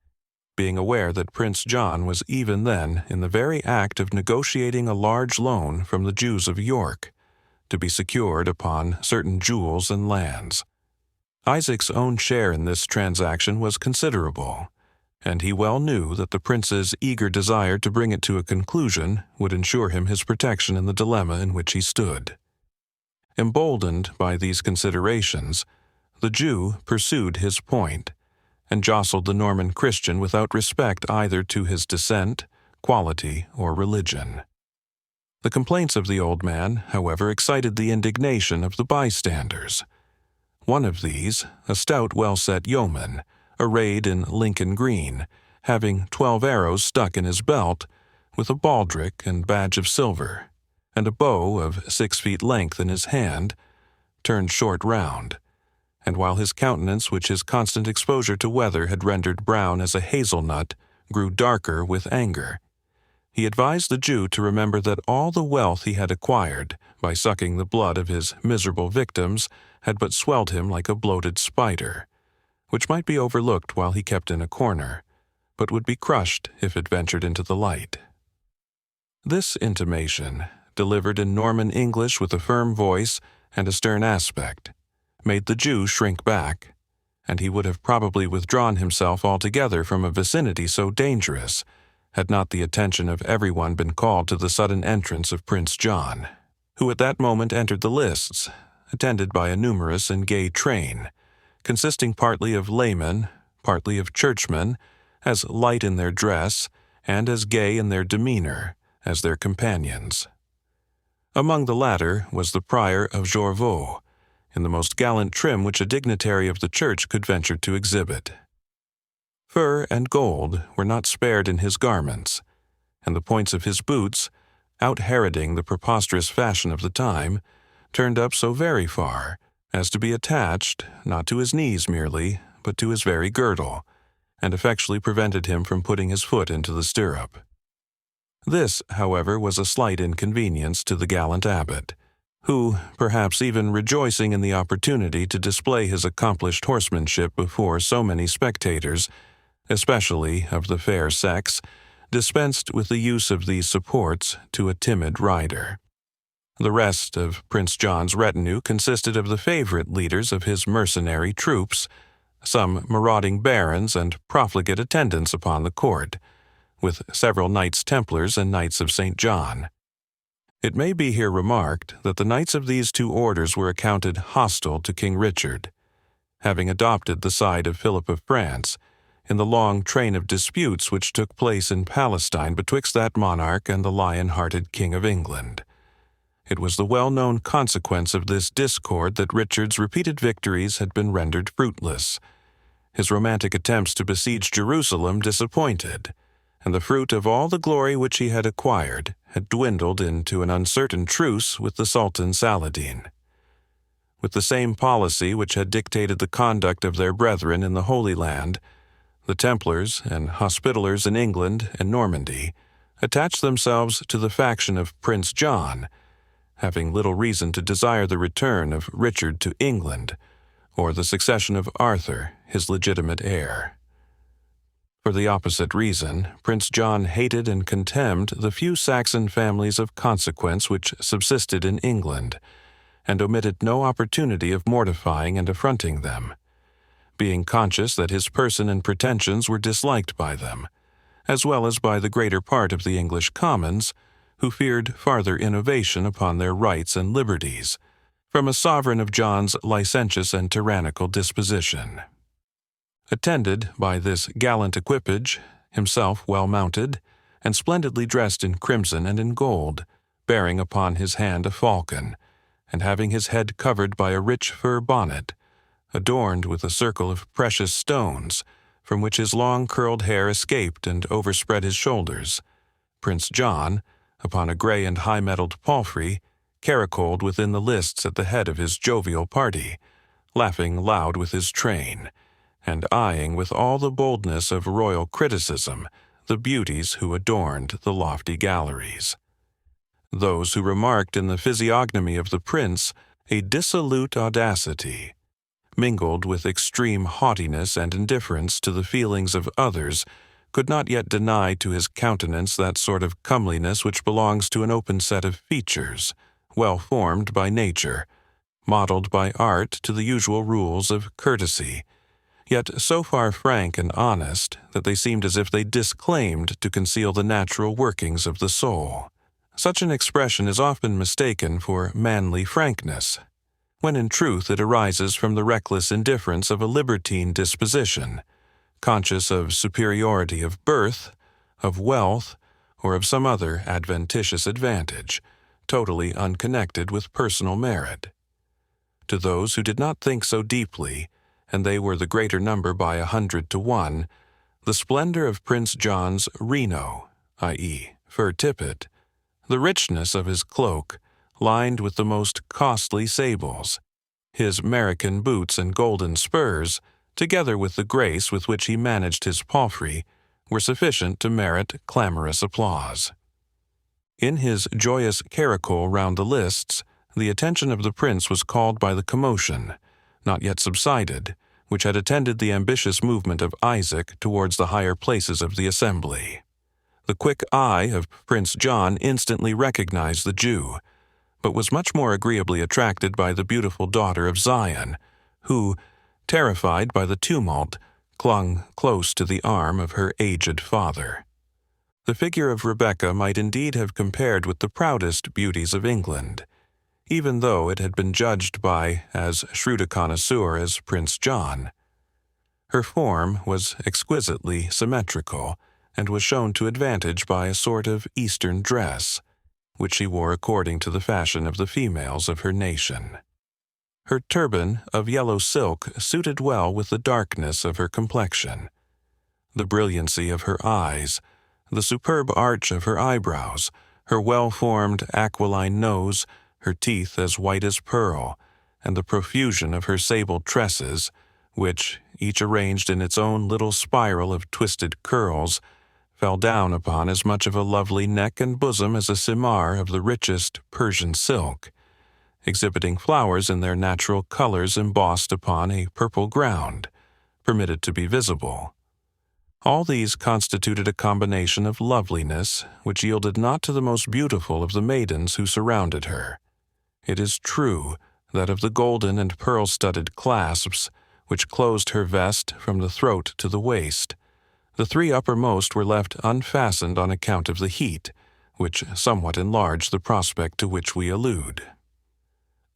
A: being aware that Prince John was even then in the very act of negotiating a large loan from the Jews of York, to be secured upon certain jewels and lands. Isaac's own share in this transaction was considerable, and he well knew that the prince's eager desire to bring it to a conclusion would ensure him his protection in the dilemma in which he stood. Emboldened by these considerations, the Jew pursued his point, and jostled the Norman Christian without respect either to his descent, quality, or religion. The complaints of the old man, however, excited the indignation of the bystanders. One of these, a stout, well-set yeoman, arrayed in Lincoln green, having 12 arrows stuck in his belt, with a baldric and badge of silver, and a bow of 6 feet length in his hand, turned short round, and while his countenance, which his constant exposure to weather had rendered brown as a hazelnut, grew darker with anger, He advised the Jew to remember that all the wealth he had acquired by sucking the blood of his miserable victims had but swelled him like a bloated spider, which might be overlooked while he kept in a corner, but would be crushed if it ventured into the light. This intimation, delivered in Norman English with a firm voice and a stern aspect, made the Jew shrink back, and he would have probably withdrawn himself altogether from a vicinity so dangerous, had not the attention of everyone been called to the sudden entrance of Prince John, who at that moment entered the lists, attended by a numerous and gay train, consisting partly of laymen, partly of churchmen, as light in their dress and as gay in their demeanor as their companions. Among the latter was the prior of Jorvaulx, in the most gallant trim which a dignitary of the church could venture to exhibit. Fur and gold were not spared in his garments, and the points of his boots, out-Heroding the preposterous fashion of the time, turned up so very far as to be attached, not to his knees merely, but to his very girdle, and effectually prevented him from putting his foot into the stirrup. This, however, was a slight inconvenience to the gallant abbot, who, perhaps even rejoicing in the opportunity to display his accomplished horsemanship before so many spectators, especially of the fair sex, dispensed with the use of these supports to a timid rider. The rest of Prince John's retinue consisted of the favorite leaders of his mercenary troops, some marauding barons and profligate attendants upon the court, with several Knights Templars and Knights of St. John. It may be here remarked that the knights of these two orders were accounted hostile to King Richard, having adopted the side of Philip of France in the long train of disputes which took place in Palestine betwixt that monarch and the lion-hearted King of England. It was the well-known consequence of this discord that Richard's repeated victories had been rendered fruitless, his romantic attempts to besiege Jerusalem disappointed, and the fruit of all the glory which he had acquired had dwindled into an uncertain truce with the Sultan Saladin. With the same policy which had dictated the conduct of their brethren in the Holy Land, the Templars and Hospitallers in England and Normandy attached themselves to the faction of Prince John, having little reason to desire the return of Richard to England, or the succession of Arthur, his legitimate heir. For the opposite reason, Prince John hated and contemned the few Saxon families of consequence which subsisted in England, and omitted no opportunity of mortifying and affronting them, being conscious that his person and pretensions were disliked by them, as well as by the greater part of the English commons, who feared farther innovation upon their rights and liberties, from a sovereign of John's licentious and tyrannical disposition. Attended by this gallant equipage, himself well mounted, and splendidly dressed in crimson and in gold, bearing upon his hand a falcon, and having his head covered by a rich fur bonnet, adorned with a circle of precious stones, from which his long curled hair escaped and overspread his shoulders, Prince John, upon a grey and high-mettled palfrey, caracoled within the lists at the head of his jovial party, laughing loud with his train, and eyeing with all the boldness of royal criticism the beauties who adorned the lofty galleries. Those who remarked in the physiognomy of the prince a dissolute audacity, mingled with extreme haughtiness and indifference to the feelings of others, could not yet deny to his countenance that sort of comeliness which belongs to an open set of features, well formed by nature, modeled by art to the usual rules of courtesy, yet so far frank and honest that they seemed as if they disclaimed to conceal the natural workings of the soul. Such an expression is often mistaken for manly frankness, when in truth it arises from the reckless indifference of a libertine disposition, conscious of superiority of birth, of wealth, or of some other adventitious advantage, totally unconnected with personal merit. To those who did not think so deeply, and they were the greater number by 100 to 1, the splendor of Prince John's reno, i.e., fur tippet, the richness of his cloak, lined with the most costly sables, his American boots and golden spurs, together with the grace with which he managed his palfrey, were sufficient to merit clamorous applause. In his joyous caracole round the lists, the attention of the prince was called by the commotion, not yet subsided, which had attended the ambitious movement of Isaac towards the higher places of the assembly. The quick eye of Prince John instantly recognized the Jew, but was much more agreeably attracted by the beautiful daughter of Zion, who, terrified by the tumult, clung close to the arm of her aged father. The figure of Rebecca might indeed have compared with the proudest beauties of England, even though it had been judged by as shrewd a connoisseur as Prince John. Her form was exquisitely symmetrical, and was shown to advantage by a sort of Eastern dress, which she wore according to the fashion of the females of her nation. Her turban of yellow silk suited well with the darkness of her complexion. The brilliancy of her eyes, the superb arch of her eyebrows, her well-formed aquiline nose, her teeth as white as pearl, and the profusion of her sable tresses, which, each arranged in its own little spiral of twisted curls, fell down upon as much of a lovely neck and bosom as a simar of the richest Persian silk, exhibiting flowers in their natural colors embossed upon a purple ground, permitted to be visible. All these constituted a combination of loveliness which yielded not to the most beautiful of the maidens who surrounded her. It is true that of the golden and pearl-studded clasps which closed her vest from the throat to the waist, the three uppermost were left unfastened on account of the heat, which somewhat enlarged the prospect to which we allude.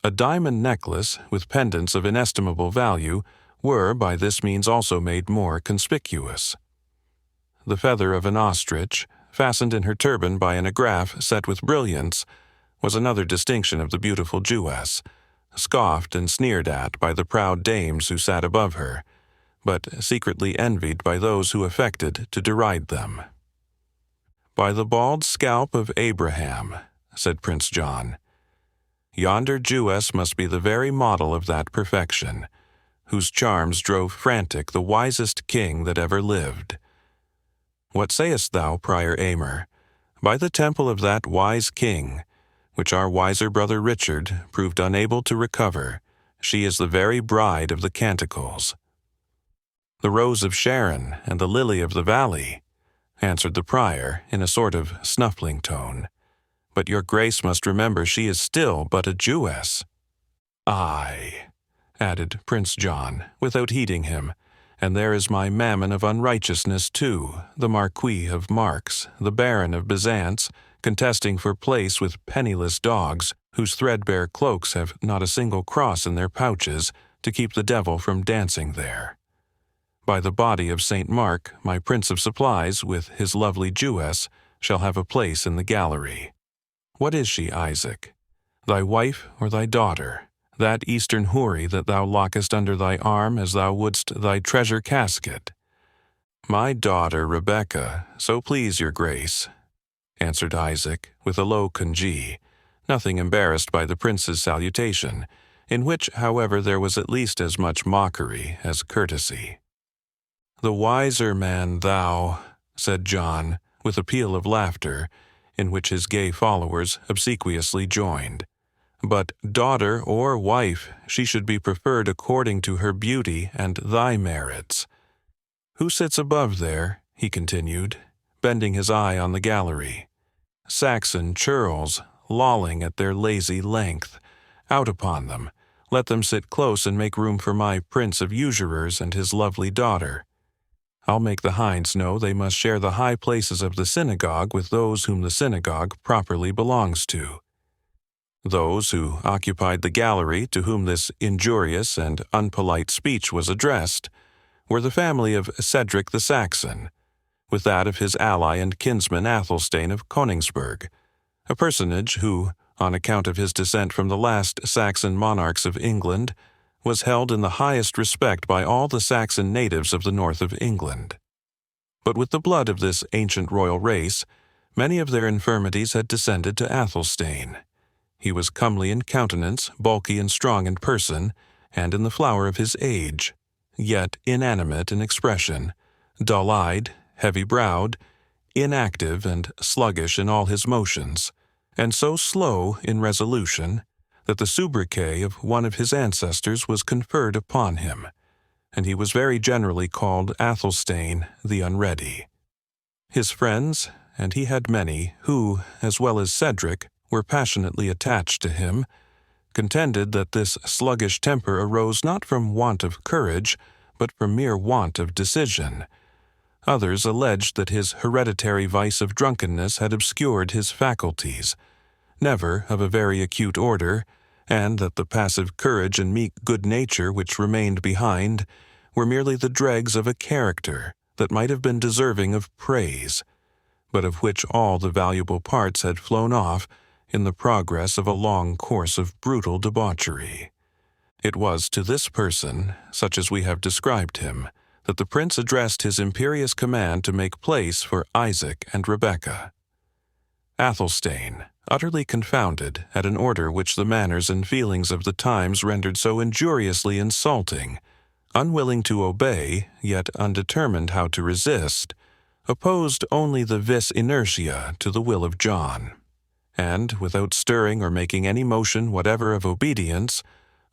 A: A diamond necklace with pendants of inestimable value were by this means also made more conspicuous. The feather of an ostrich, fastened in her turban by an agraffe set with brilliants, was another distinction of the beautiful Jewess, scoffed and sneered at by the proud dames who sat above her, but secretly envied by those who affected to deride them. "By the bald scalp of Abraham," said Prince John, "yonder Jewess must be the very model of that perfection, whose charms drove frantic the wisest king that ever lived. What sayest thou, Prior Aymer? By the temple of that wise king, which our wiser brother Richard proved unable to recover, she is the very bride of the canticles." "The rose of Sharon and the lily of the valley," answered the prior in a sort of snuffling tone. "But your grace must remember she is still but a Jewess." "Aye," added Prince John, without heeding him, "and there is my mammon of unrighteousness too, the Marquis of Marks, the Baron of Byzance, contesting for place with penniless dogs, whose threadbare cloaks have not a single cross in their pouches to keep the devil from dancing there. By the body of St. Mark, my Prince of Supplies, with his lovely Jewess, shall have a place in the gallery. What is she, Isaac? Thy wife or thy daughter, that Eastern houri that thou lockest under thy arm as thou wouldst thy treasure casket?" "My daughter Rebecca, so please your grace," answered Isaac with a low congee, nothing embarrassed by the prince's salutation, in which, however, there was at least as much mockery as courtesy. "The wiser man thou," said John, with a peal of laughter, in which his gay followers obsequiously joined. "But daughter or wife, she should be preferred according to her beauty and thy merits. Who sits above there?" he continued, bending his eye on the gallery. "Saxon churls, lolling at their lazy length. Out upon them. Let them sit close and make room for my prince of usurers and his lovely daughter. I'll make the hinds know they must share the high places of the synagogue with those whom the synagogue properly belongs to." Those who occupied the gallery to whom this injurious and unpolite speech was addressed were the family of Cedric the Saxon, with that of his ally and kinsman Athelstane of Königsberg, a personage who, on account of his descent from the last Saxon monarchs of England, was held in the highest respect by all the Saxon natives of the north of England. But with the blood of this ancient royal race, many of their infirmities had descended to Athelstane. He was comely in countenance, bulky and strong in person, and in the flower of his age, yet inanimate in expression, dull-eyed, heavy-browed, inactive and sluggish in all his motions, and so slow in resolution that the sobriquet of one of his ancestors was conferred upon him, and he was very generally called Athelstane the Unready. His friends, and he had many who, as well as Cedric, were passionately attached to him, contended that this sluggish temper arose not from want of courage, but from mere want of decision. Others alleged that his hereditary vice of drunkenness had obscured his faculties, never of a very acute order, and that the passive courage and meek good nature which remained behind were merely the dregs of a character that might have been deserving of praise, but of which all the valuable parts had flown off in the progress of a long course of brutal debauchery. It was to this person, such as we have described him, that the prince addressed his imperious command to make place for Isaac and Rebecca. Athelstane, utterly confounded at an order which the manners and feelings of the times rendered so injuriously insulting, unwilling to obey, yet undetermined how to resist, opposed only the vis inertia to the will of John, and, without stirring or making any motion whatever of obedience,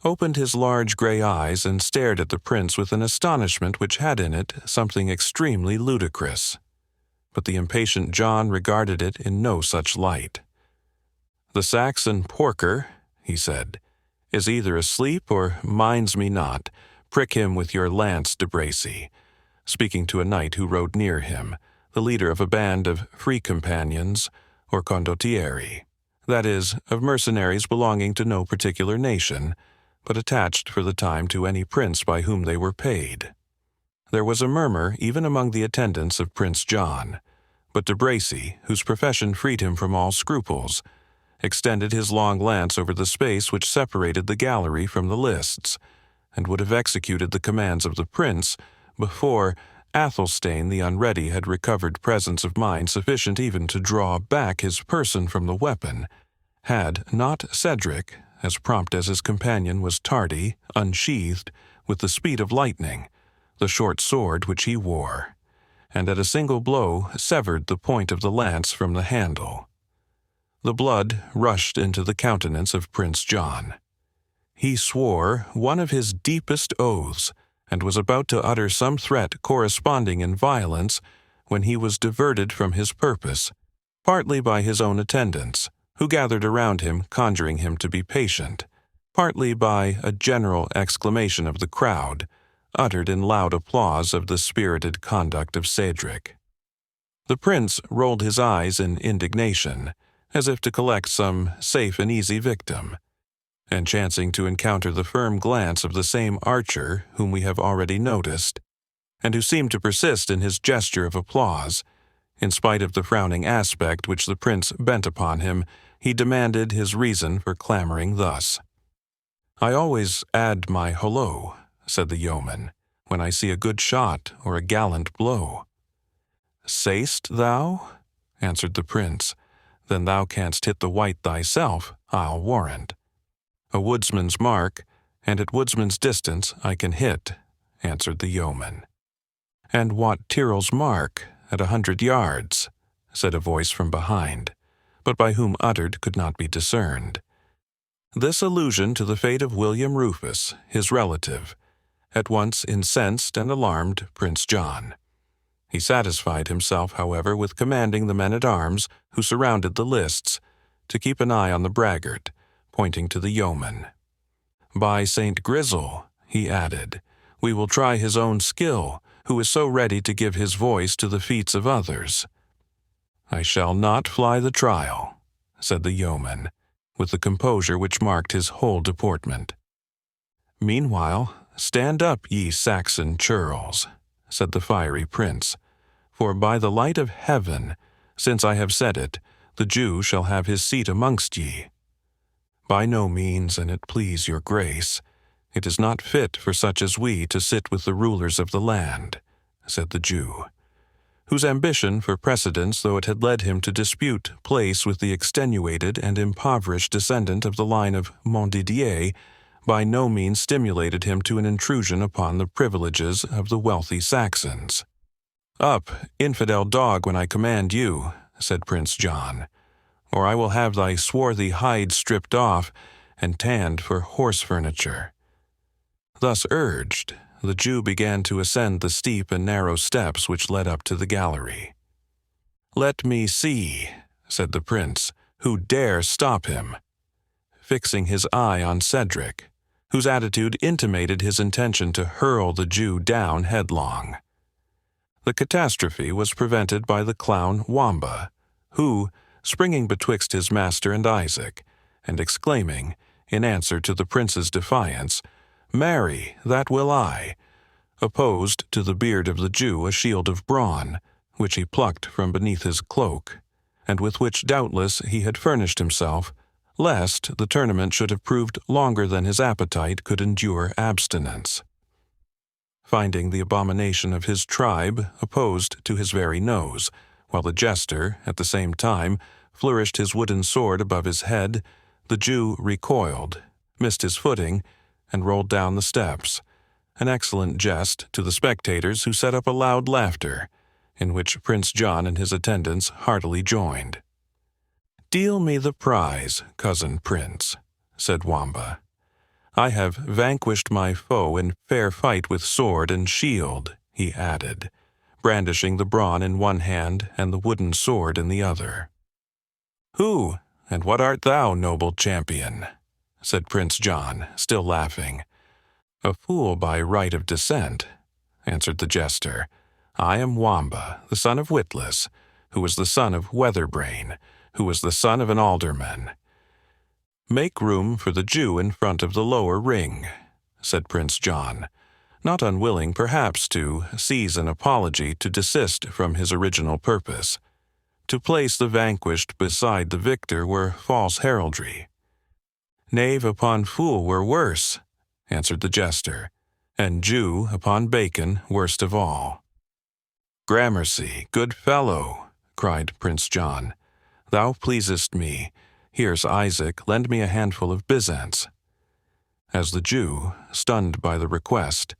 A: opened his large gray eyes and stared at the prince with an astonishment which had in it something extremely ludicrous. But the impatient John regarded it in no such light. "The Saxon porker," he said, "is either asleep or minds me not. Prick him with your lance, de Bracy," speaking to a knight who rode near him, the leader of a band of free companions, or condottieri, that is, of mercenaries belonging to no particular nation, but attached for the time to any prince by whom they were paid. There was a murmur even among the attendants of Prince John, but de Bracy, whose profession freed him from all scruples, extended his long lance over the space which separated the gallery from the lists, and would have executed the commands of the prince before Athelstane the Unready had recovered presence of mind sufficient even to draw back his person from the weapon, had not Cedric, as prompt as his companion was tardy, unsheathed, with the speed of lightning, the short sword which he wore, and at a single blow severed the point of the lance from the handle. The blood rushed into the countenance of Prince John. He swore one of his deepest oaths, and was about to utter some threat corresponding in violence, when he was diverted from his purpose, partly by his own attendants, who gathered around him conjuring him to be patient, partly by a general exclamation of the crowd, uttered in loud applause of the spirited conduct of Cedric. The prince rolled his eyes in indignation, as if to collect some safe and easy victim, and chancing to encounter the firm glance of the same archer whom we have already noticed, and who seemed to persist in his gesture of applause, in spite of the frowning aspect which the prince bent upon him, he demanded his reason for clamoring thus. "I always add my hullo," said the yeoman, "when I see a good shot or a gallant blow." "Say'st thou?" answered the prince. "Then thou canst hit the white thyself, I'll warrant." "A woodsman's mark, and at woodsman's distance I can hit," answered the yeoman. "And what Tyrrel's mark, at 100 yards?" said a voice from behind, but by whom uttered could not be discerned. This allusion to the fate of William Rufus, his relative, at once incensed and alarmed Prince John. He satisfied himself, however, with commanding the men-at-arms who surrounded the lists to keep an eye on the braggart, pointing to the yeoman. "By St. Grizzle," he added, "we will try his own skill, who is so ready to give his voice to the feats of others." "I shall not fly the trial," said the yeoman, with the composure which marked his whole deportment. "Meanwhile, stand up, ye Saxon churls," said the fiery prince, "for by the light of heaven, since I have said it, the Jew shall have his seat amongst ye." "By no means, an it please your grace. It is not fit for such as we to sit with the rulers of the land," said the Jew, whose ambition for precedence, though it had led him to dispute place with the extenuated and impoverished descendant of the line of Montdidier, by no means stimulated him to an intrusion upon the privileges of the wealthy Saxons. "Up, infidel dog, when I command you," said Prince John, "or I will have thy swarthy hide stripped off and tanned for horse furniture." Thus urged, the Jew began to ascend the steep and narrow steps which led up to the gallery. "Let me see," said the prince, "who dare stop him?" fixing his eye on Cedric, whose attitude intimated his intention to hurl the Jew down headlong. The catastrophe was prevented by the clown Wamba, who, springing betwixt his master and Isaac, and exclaiming, in answer to the prince's defiance, "Marry, that will I," opposed to the beard of the Jew a shield of brawn, which he plucked from beneath his cloak, and with which doubtless he had furnished himself, lest the tournament should have proved longer than his appetite could endure abstinence. Finding the abomination of his tribe opposed to his very nose, while the jester, at the same time, flourished his wooden sword above his head, the Jew recoiled, missed his footing, and rolled down the steps, an excellent jest to the spectators, who set up a loud laughter, in which Prince John and his attendants heartily joined. "Deal me the prize, cousin prince," said Wamba. "I have vanquished my foe in fair fight with sword and shield," he added, brandishing the brawn in one hand and the wooden sword in the other. "Who, and what art thou, noble champion?" said Prince John, still laughing. "A fool by right of descent," answered the jester. "I am Wamba, the son of Witless, who was the son of Weatherbrain, who was the son of an alderman." "Make room for the Jew in front of the lower ring," said Prince John, not unwilling perhaps to seize an apology to desist from his original purpose. To place the vanquished beside the victor were false heraldry. "Knave upon fool were worse," answered the jester, "and Jew upon bacon worst of all." "Gramercy, good fellow," cried Prince John. "Thou pleasest me. Here's Isaac, lend me a handful of byzants." As the Jew, stunned by the request,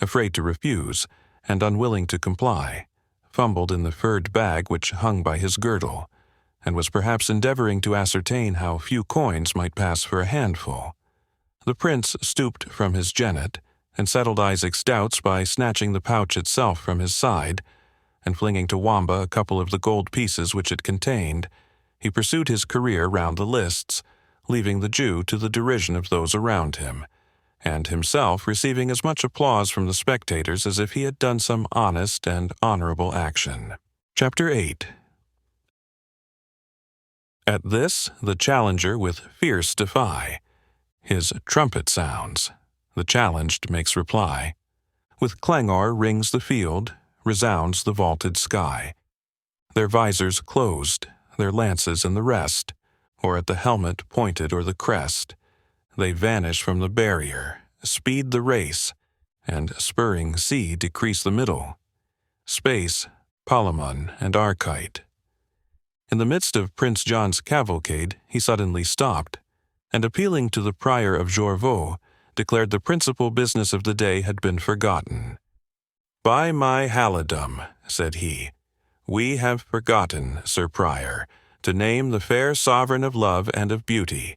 A: afraid to refuse, and unwilling to comply, fumbled in the furred bag which hung by his girdle, and was perhaps endeavoring to ascertain how few coins might pass for a handful, the prince stooped from his jennet, and settled Isaac's doubts by snatching the pouch itself from his side, and flinging to Wamba a couple of the gold pieces which it contained, he pursued his career round the lists, leaving the Jew to the derision of those around him, and himself receiving as much applause from the spectators as if he had done some honest and honorable action. Chapter 8. At this, the challenger with fierce defy. His trumpet sounds. The challenged makes reply. With clangor rings the field, resounds the vaulted sky. Their visors closed, their lances in the rest, or at the helmet pointed or the crest. They vanish from the barrier, speed the race, and spurring sea decrease the middle. Space, Palamon, and Archite. In the midst of Prince John's cavalcade, he suddenly stopped, and appealing to the prior of Jorvaulx, declared the principal business of the day had been forgotten. "By my halidom," said he, "we have forgotten, Sir Prior, to name the fair sovereign of love and of beauty,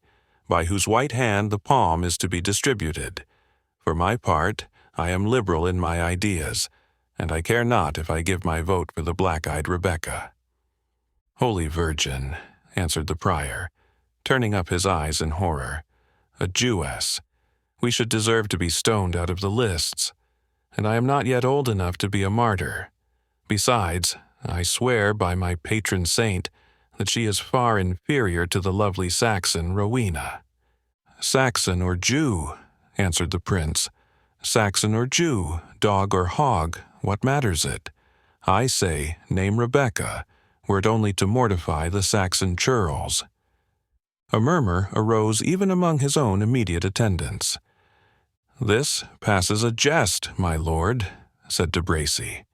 A: by whose white hand the palm is to be distributed. For my part, I am liberal in my ideas, and I care not if I give my vote for the black-eyed Rebecca." "Holy Virgin," answered the prior, turning up his eyes in horror, "a Jewess. We should deserve to be stoned out of the lists, and I am not yet old enough to be a martyr. Besides, I swear by my patron saint that she is far inferior to the lovely Saxon Rowena." "Saxon or Jew," answered the prince. "Saxon or Jew, dog or hog, what matters it? I say, name Rebecca, were it only to mortify the Saxon churls." A murmur arose even among his own immediate attendants. "This passes a jest, my lord," said de Bracy.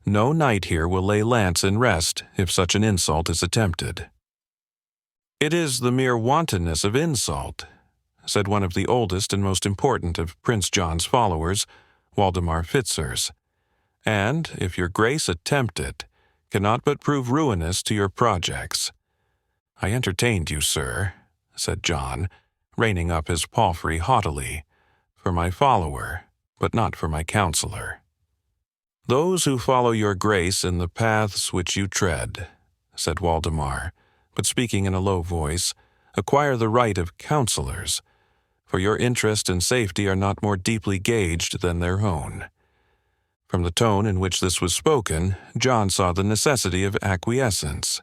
A: "No knight here will lay lance in rest if such an insult is attempted." "It is the mere wantonness of insult," said one of the oldest and most important of Prince John's followers, Waldemar Fitzurse. and, if your grace attempt it, cannot but prove ruinous to your projects. I entertained you, sir, said John, reining up his palfrey haughtily, for my follower, but not for my counselor. Those who follow your grace in the paths which you tread, said Waldemar, but speaking in a low voice, acquire the right of counselors, for your interest and safety are not more deeply gauged than their own. From the tone in which this was spoken, John saw the necessity of acquiescence.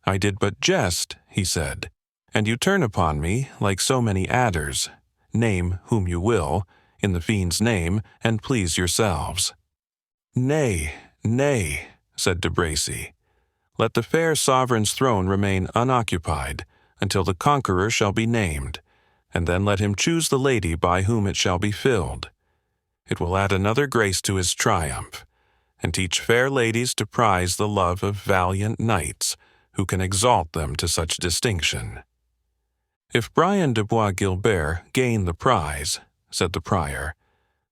A: I did but jest, he said, and you turn upon me like so many adders. Name whom you will, in the fiend's name, and please yourselves. Nay, nay, said de Bracy. Let the fair sovereign's throne remain unoccupied until the conqueror shall be named, and then let him choose the lady by whom it shall be filled. It will add another grace to his triumph, and teach fair ladies to prize the love of valiant knights, who can exalt them to such distinction. If Brian de Bois Guilbert gain the prize, said the prior,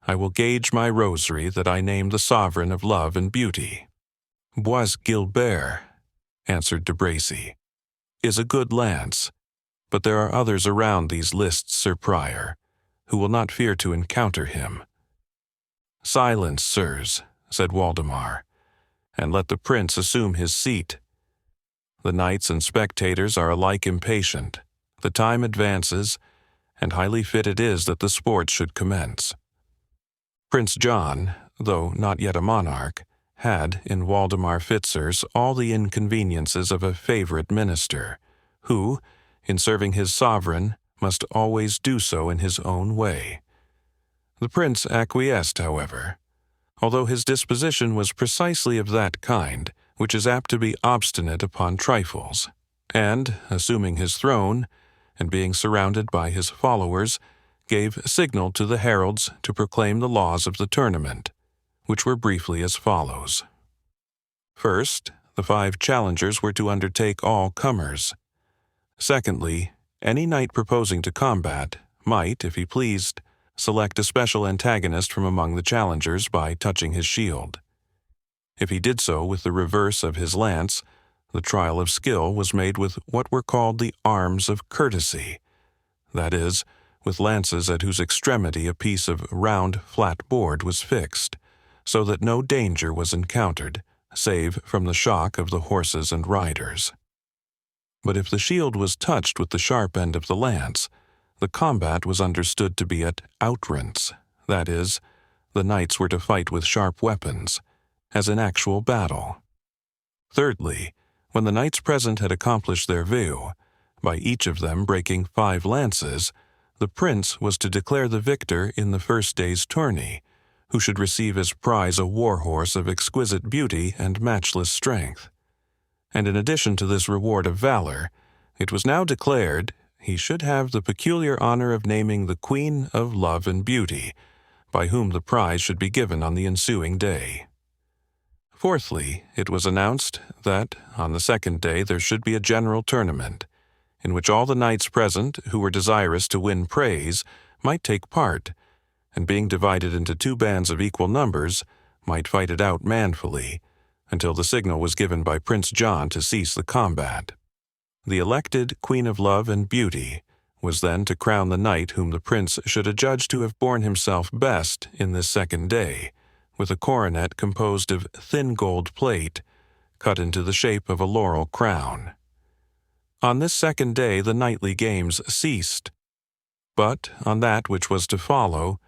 A: I will gage my rosary that I name the sovereign of love and beauty. Bois Guilbert, answered de Bracy, is a good lance, but there are others around these lists, Sir Prior, who will not fear to encounter him. Silence, sirs, said Waldemar, and let the prince assume his seat. The knights and spectators are alike impatient. The time advances, and highly fit it is that the sports should commence. Prince John, though not yet a monarch, had in Waldemar Fitzurse all the inconveniences of a favorite minister, who, in serving his sovereign, must always do so in his own way. The prince acquiesced, however, although his disposition was precisely of that kind which is apt to be obstinate upon trifles, and, assuming his throne, and being surrounded by his followers, gave signal to the heralds to proclaim the laws of the tournament, which were briefly as follows. First, the 5 challengers were to undertake all comers. Secondly, any knight proposing to combat might, if he pleased, select a special antagonist from among the challengers by touching his shield. If he did so with the reverse of his lance, the trial of skill was made with what were called the arms of courtesy, that is, with lances at whose extremity a piece of round, flat board was fixed, so that no danger was encountered, save from the shock of the horses and riders. But if the shield was touched with the sharp end of the lance, the combat was understood to be at outrance, that is, the knights were to fight with sharp weapons, as in actual battle. Thirdly, when the knights present had accomplished their view, by each of them breaking 5 lances, the prince was to declare the victor in the first day's tourney, who should receive as prize a war-horse of exquisite beauty and matchless strength. And in addition to this reward of valor, it was now declared he should have the peculiar honor of naming the Queen of Love and Beauty, by whom the prize should be given on the ensuing day. Fourthly, it was announced that, on the second day, there should be a general tournament, in which all the knights present who were desirous to win praise might take part, and being divided into 2 bands of equal numbers, might fight it out manfully, until the signal was given by Prince John to cease the combat. The elected Queen of Love and Beauty was then to crown the knight whom the prince should adjudge to have borne himself best in this second day, with a coronet composed of thin gold plate, cut into the shape of a laurel crown. On this second day the knightly games ceased, but on that which was to follow,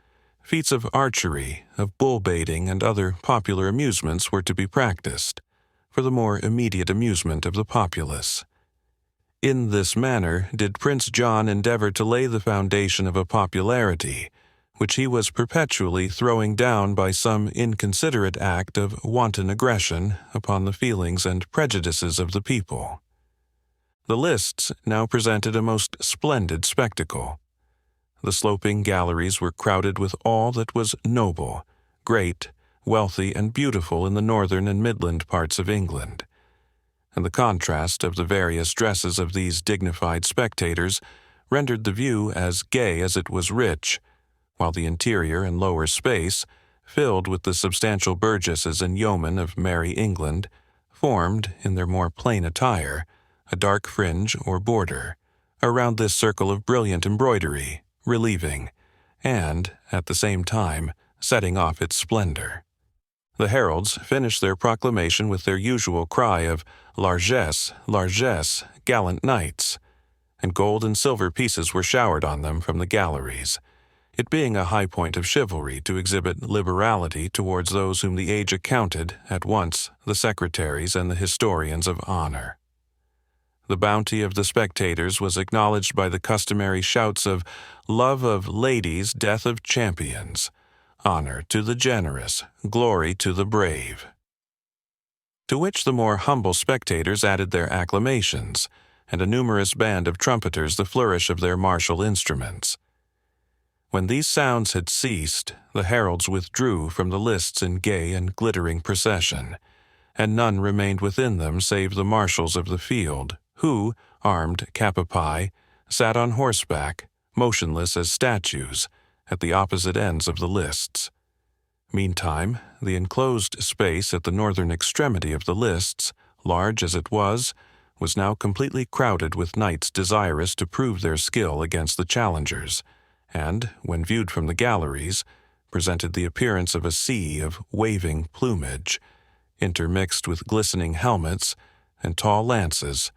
A: feats of archery, of bull-baiting, and other popular amusements were to be practiced, for the more immediate amusement of the populace. In this manner did Prince John endeavor to lay the foundation of a popularity, which he was perpetually throwing down by some inconsiderate act of wanton aggression upon the feelings and prejudices of the people. The lists now presented a most splendid spectacle. The sloping galleries were crowded with all that was noble, great, wealthy, and beautiful in the northern and midland parts of England, and the contrast of the various dresses of these dignified spectators rendered the view as gay as it was rich, while the interior and lower space filled with the substantial burgesses and yeomen of merry England, formed, in their more plain attire, a dark fringe or border, around this circle of brilliant embroidery, relieving, and, at the same time, setting off its splendor. The heralds finished their proclamation with their usual cry of largesse, largesse, gallant knights, and gold and silver pieces were showered on them from the galleries, it being a high point of chivalry to exhibit liberality towards those whom the age accounted at once the secretaries and the historians of honor. The bounty of the spectators was acknowledged by the customary shouts of love of ladies, death of champions, honor to the generous, glory to the brave. To which the more humble spectators added their acclamations, and a numerous band of trumpeters the flourish of their martial instruments. When these sounds had ceased, the heralds withdrew from the lists in gay and glittering procession, and none remained within them save the marshals of the field, who, armed cap a pie, sat on horseback, motionless as statues, at the opposite ends of the lists. Meantime, the enclosed space at the northern extremity of the lists, large as it was now completely crowded with knights desirous to prove their skill against the challengers, and, when viewed from the galleries, presented the appearance of a sea of waving plumage, intermixed with glistening helmets and tall lances,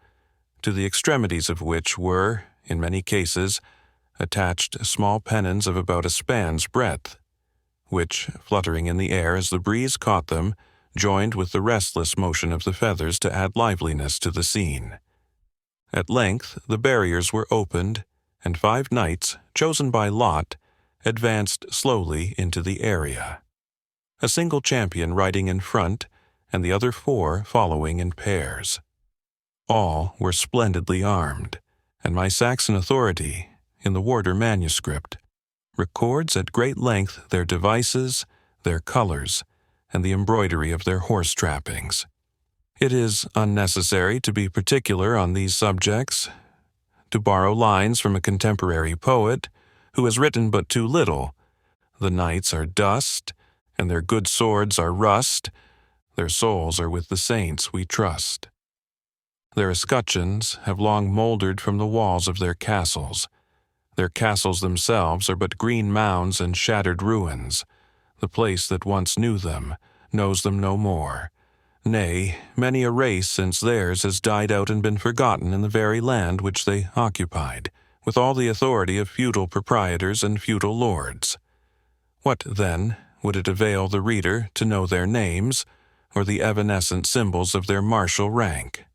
A: to the extremities of which were, in many cases, attached small pennons of about a span's breadth, which, fluttering in the air as the breeze caught them, joined with the restless motion of the feathers to add liveliness to the scene. At length the barriers were opened, and 5 knights, chosen by lot, advanced slowly into the area, a single champion riding in front, and the other 4 following in pairs. All were splendidly armed, and my Saxon authority, in the Warder manuscript, records at great length their devices, their colors, and the embroidery of their horse trappings. It is unnecessary to be particular on these subjects. To borrow lines from a contemporary poet, who has written but too little, the knights are dust, and their good swords are rust, their souls are with the saints we trust. Their escutcheons have long mouldered from the walls of their castles. Their castles themselves are but green mounds and shattered ruins. The place that once knew them knows them no more. Nay, many a race since theirs has died out and been forgotten in the very land which they occupied, with all the authority of feudal proprietors and feudal lords. What, then, would it avail the reader to know their names, or the evanescent symbols of their martial rank?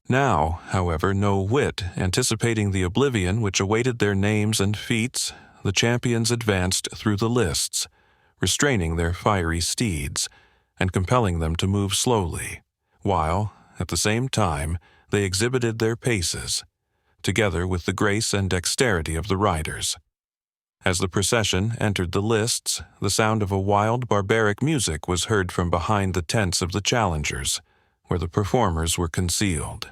A: Now, however, no whit anticipating the oblivion which awaited their names and feats, the champions advanced through the lists, restraining their fiery steeds, and compelling them to move slowly, while, at the same time, they exhibited their paces, together with the grace and dexterity of the riders. As the procession entered the lists, the sound of a wild, barbaric music was heard from behind the tents of the challengers, where the performers were concealed.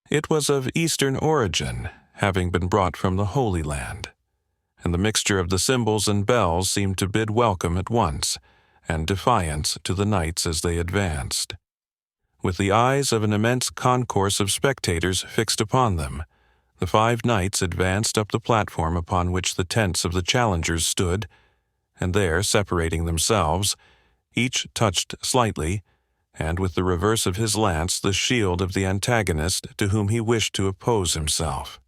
A: It was of Eastern origin, having been brought from the Holy Land, and the mixture of the cymbals and bells seemed to bid welcome at once, and defiance to the knights as they advanced. With the eyes of an immense concourse of spectators fixed upon them, the 5 knights advanced up the platform upon which the tents of the challengers stood, and there, separating themselves, each touched slightly, and with the reverse of his lance, the shield of the antagonist to whom he wished to oppose himself.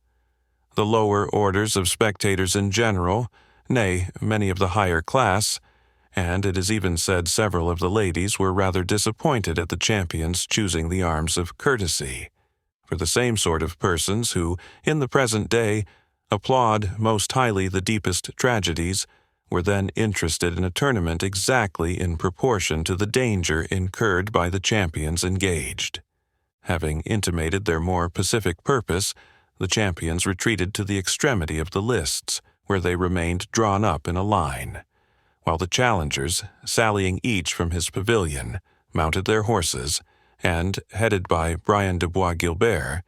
A: The lower orders of spectators in general, nay, many of the higher class, and it is even said several of the ladies were rather disappointed at the champions choosing the arms of courtesy, for the same sort of persons who, in the present day, applaud most highly the deepest tragedies, were then interested in a tournament exactly in proportion to the danger incurred by the champions engaged. Having intimated their more pacific purpose, the champions retreated to the extremity of the lists, where they remained drawn up in a line, while the challengers, sallying each from his pavilion, mounted their horses, and, headed by Brian de Bois Guilbert,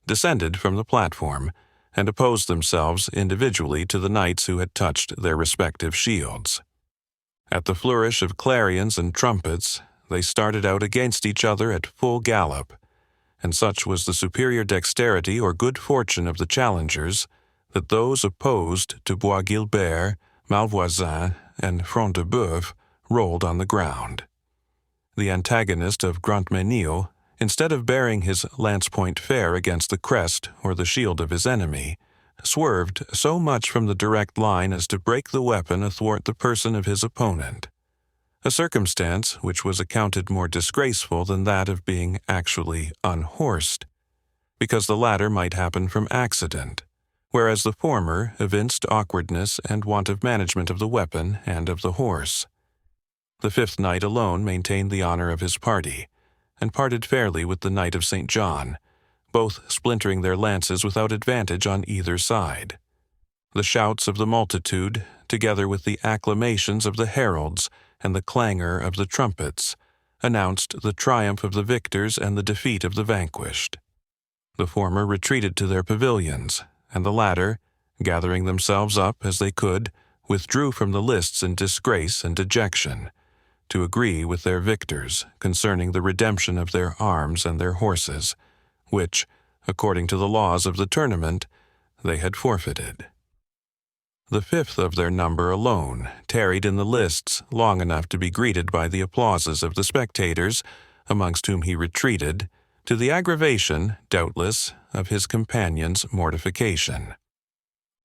A: descended from the platform, and opposed themselves individually to the knights who had touched their respective shields. At the flourish of clarions and trumpets, they started out against each other at full gallop, and such was the superior dexterity or good fortune of the challengers that those opposed to Bois Guilbert, Malvoisin, and Front de Bœuf rolled on the ground. The antagonist of Grantmesnil, instead of bearing his lance-point fair against the crest or the shield of his enemy, swerved so much from the direct line as to break the weapon athwart the person of his opponent, a circumstance which was accounted more disgraceful than that of being actually unhorsed, because the latter might happen from accident, whereas the former evinced awkwardness and want of management of the weapon and of the horse. The fifth knight alone maintained the honor of his party, and parted fairly with the Knight of St. John, both splintering their lances without advantage on either side. The shouts of the multitude, together with the acclamations of the heralds and the clangor of the trumpets, announced the triumph of the victors and the defeat of the vanquished. The former retreated to their pavilions, and the latter, gathering themselves up as they could, withdrew from the lists in disgrace and dejection, to agree with their victors concerning the redemption of their arms and their horses, which, according to the laws of the tournament, they had forfeited. The fifth of their number alone tarried in the lists long enough to be greeted by the applauses of the spectators, amongst whom he retreated, to the aggravation, doubtless, of his companion's mortification.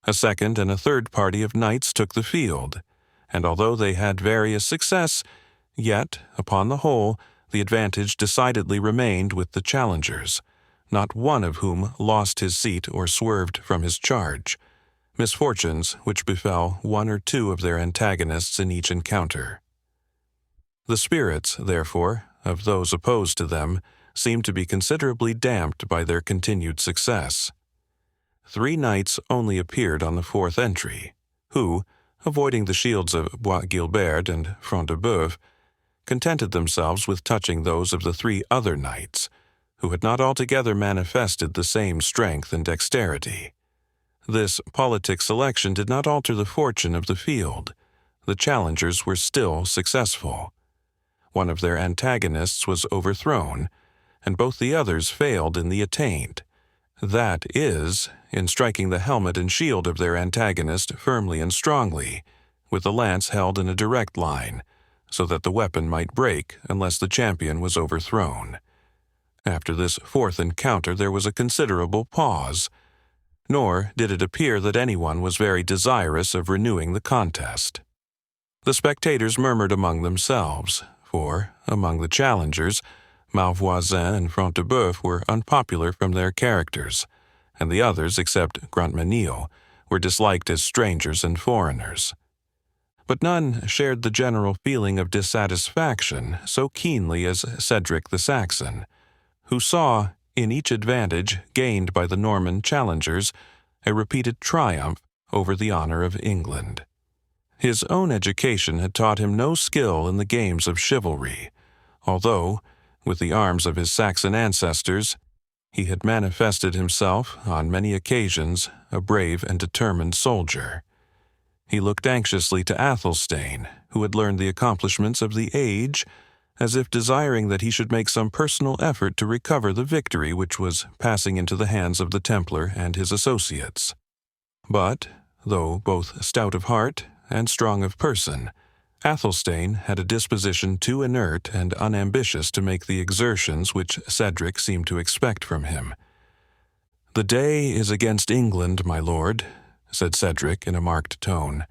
A: A second and a third party of knights took the field, and although they had various success, yet, upon the whole, the advantage decidedly remained with the challengers, not one of whom lost his seat or swerved from his charge, misfortunes which befell one or two of their antagonists in each encounter. The spirits, therefore, of those opposed to them seemed to be considerably damped by their continued success. 3 knights only appeared on the fourth entry, who, avoiding the shields of Bois Guilbert and Front de Bœuf, contented themselves with touching those of the 3 other knights, who had not altogether manifested the same strength and dexterity. This politic selection did not alter the fortune of the field. The challengers were still successful. One of their antagonists was overthrown, and both the others failed in the attaint, that is, in striking the helmet and shield of their antagonist firmly and strongly, with the lance held in a direct line, so that the weapon might break unless the champion was overthrown. After this fourth encounter there was a considerable pause, nor did it appear that anyone was very desirous of renewing the contest. The spectators murmured among themselves, for, among the challengers, Malvoisin and Front de Bœuf were unpopular from their characters, and the others, except Grantmesnil, were disliked as strangers and foreigners. But none shared the general feeling of dissatisfaction so keenly as Cedric the Saxon, who saw, in each advantage gained by the Norman challengers, a repeated triumph over the honor of England. His own education had taught him no skill in the games of chivalry, although, with the arms of his Saxon ancestors, he had manifested himself, on many occasions, a brave and determined soldier. He looked anxiously to Athelstane, who had learned the accomplishments of the age, as if desiring that he should make some personal effort to recover the victory which was passing into the hands of the Templar and his associates. But, though both stout of heart and strong of person, Athelstane had a disposition too inert and unambitious to make the exertions which Cedric seemed to expect from him. "The day is against England, my lord," said Cedric in a marked tone.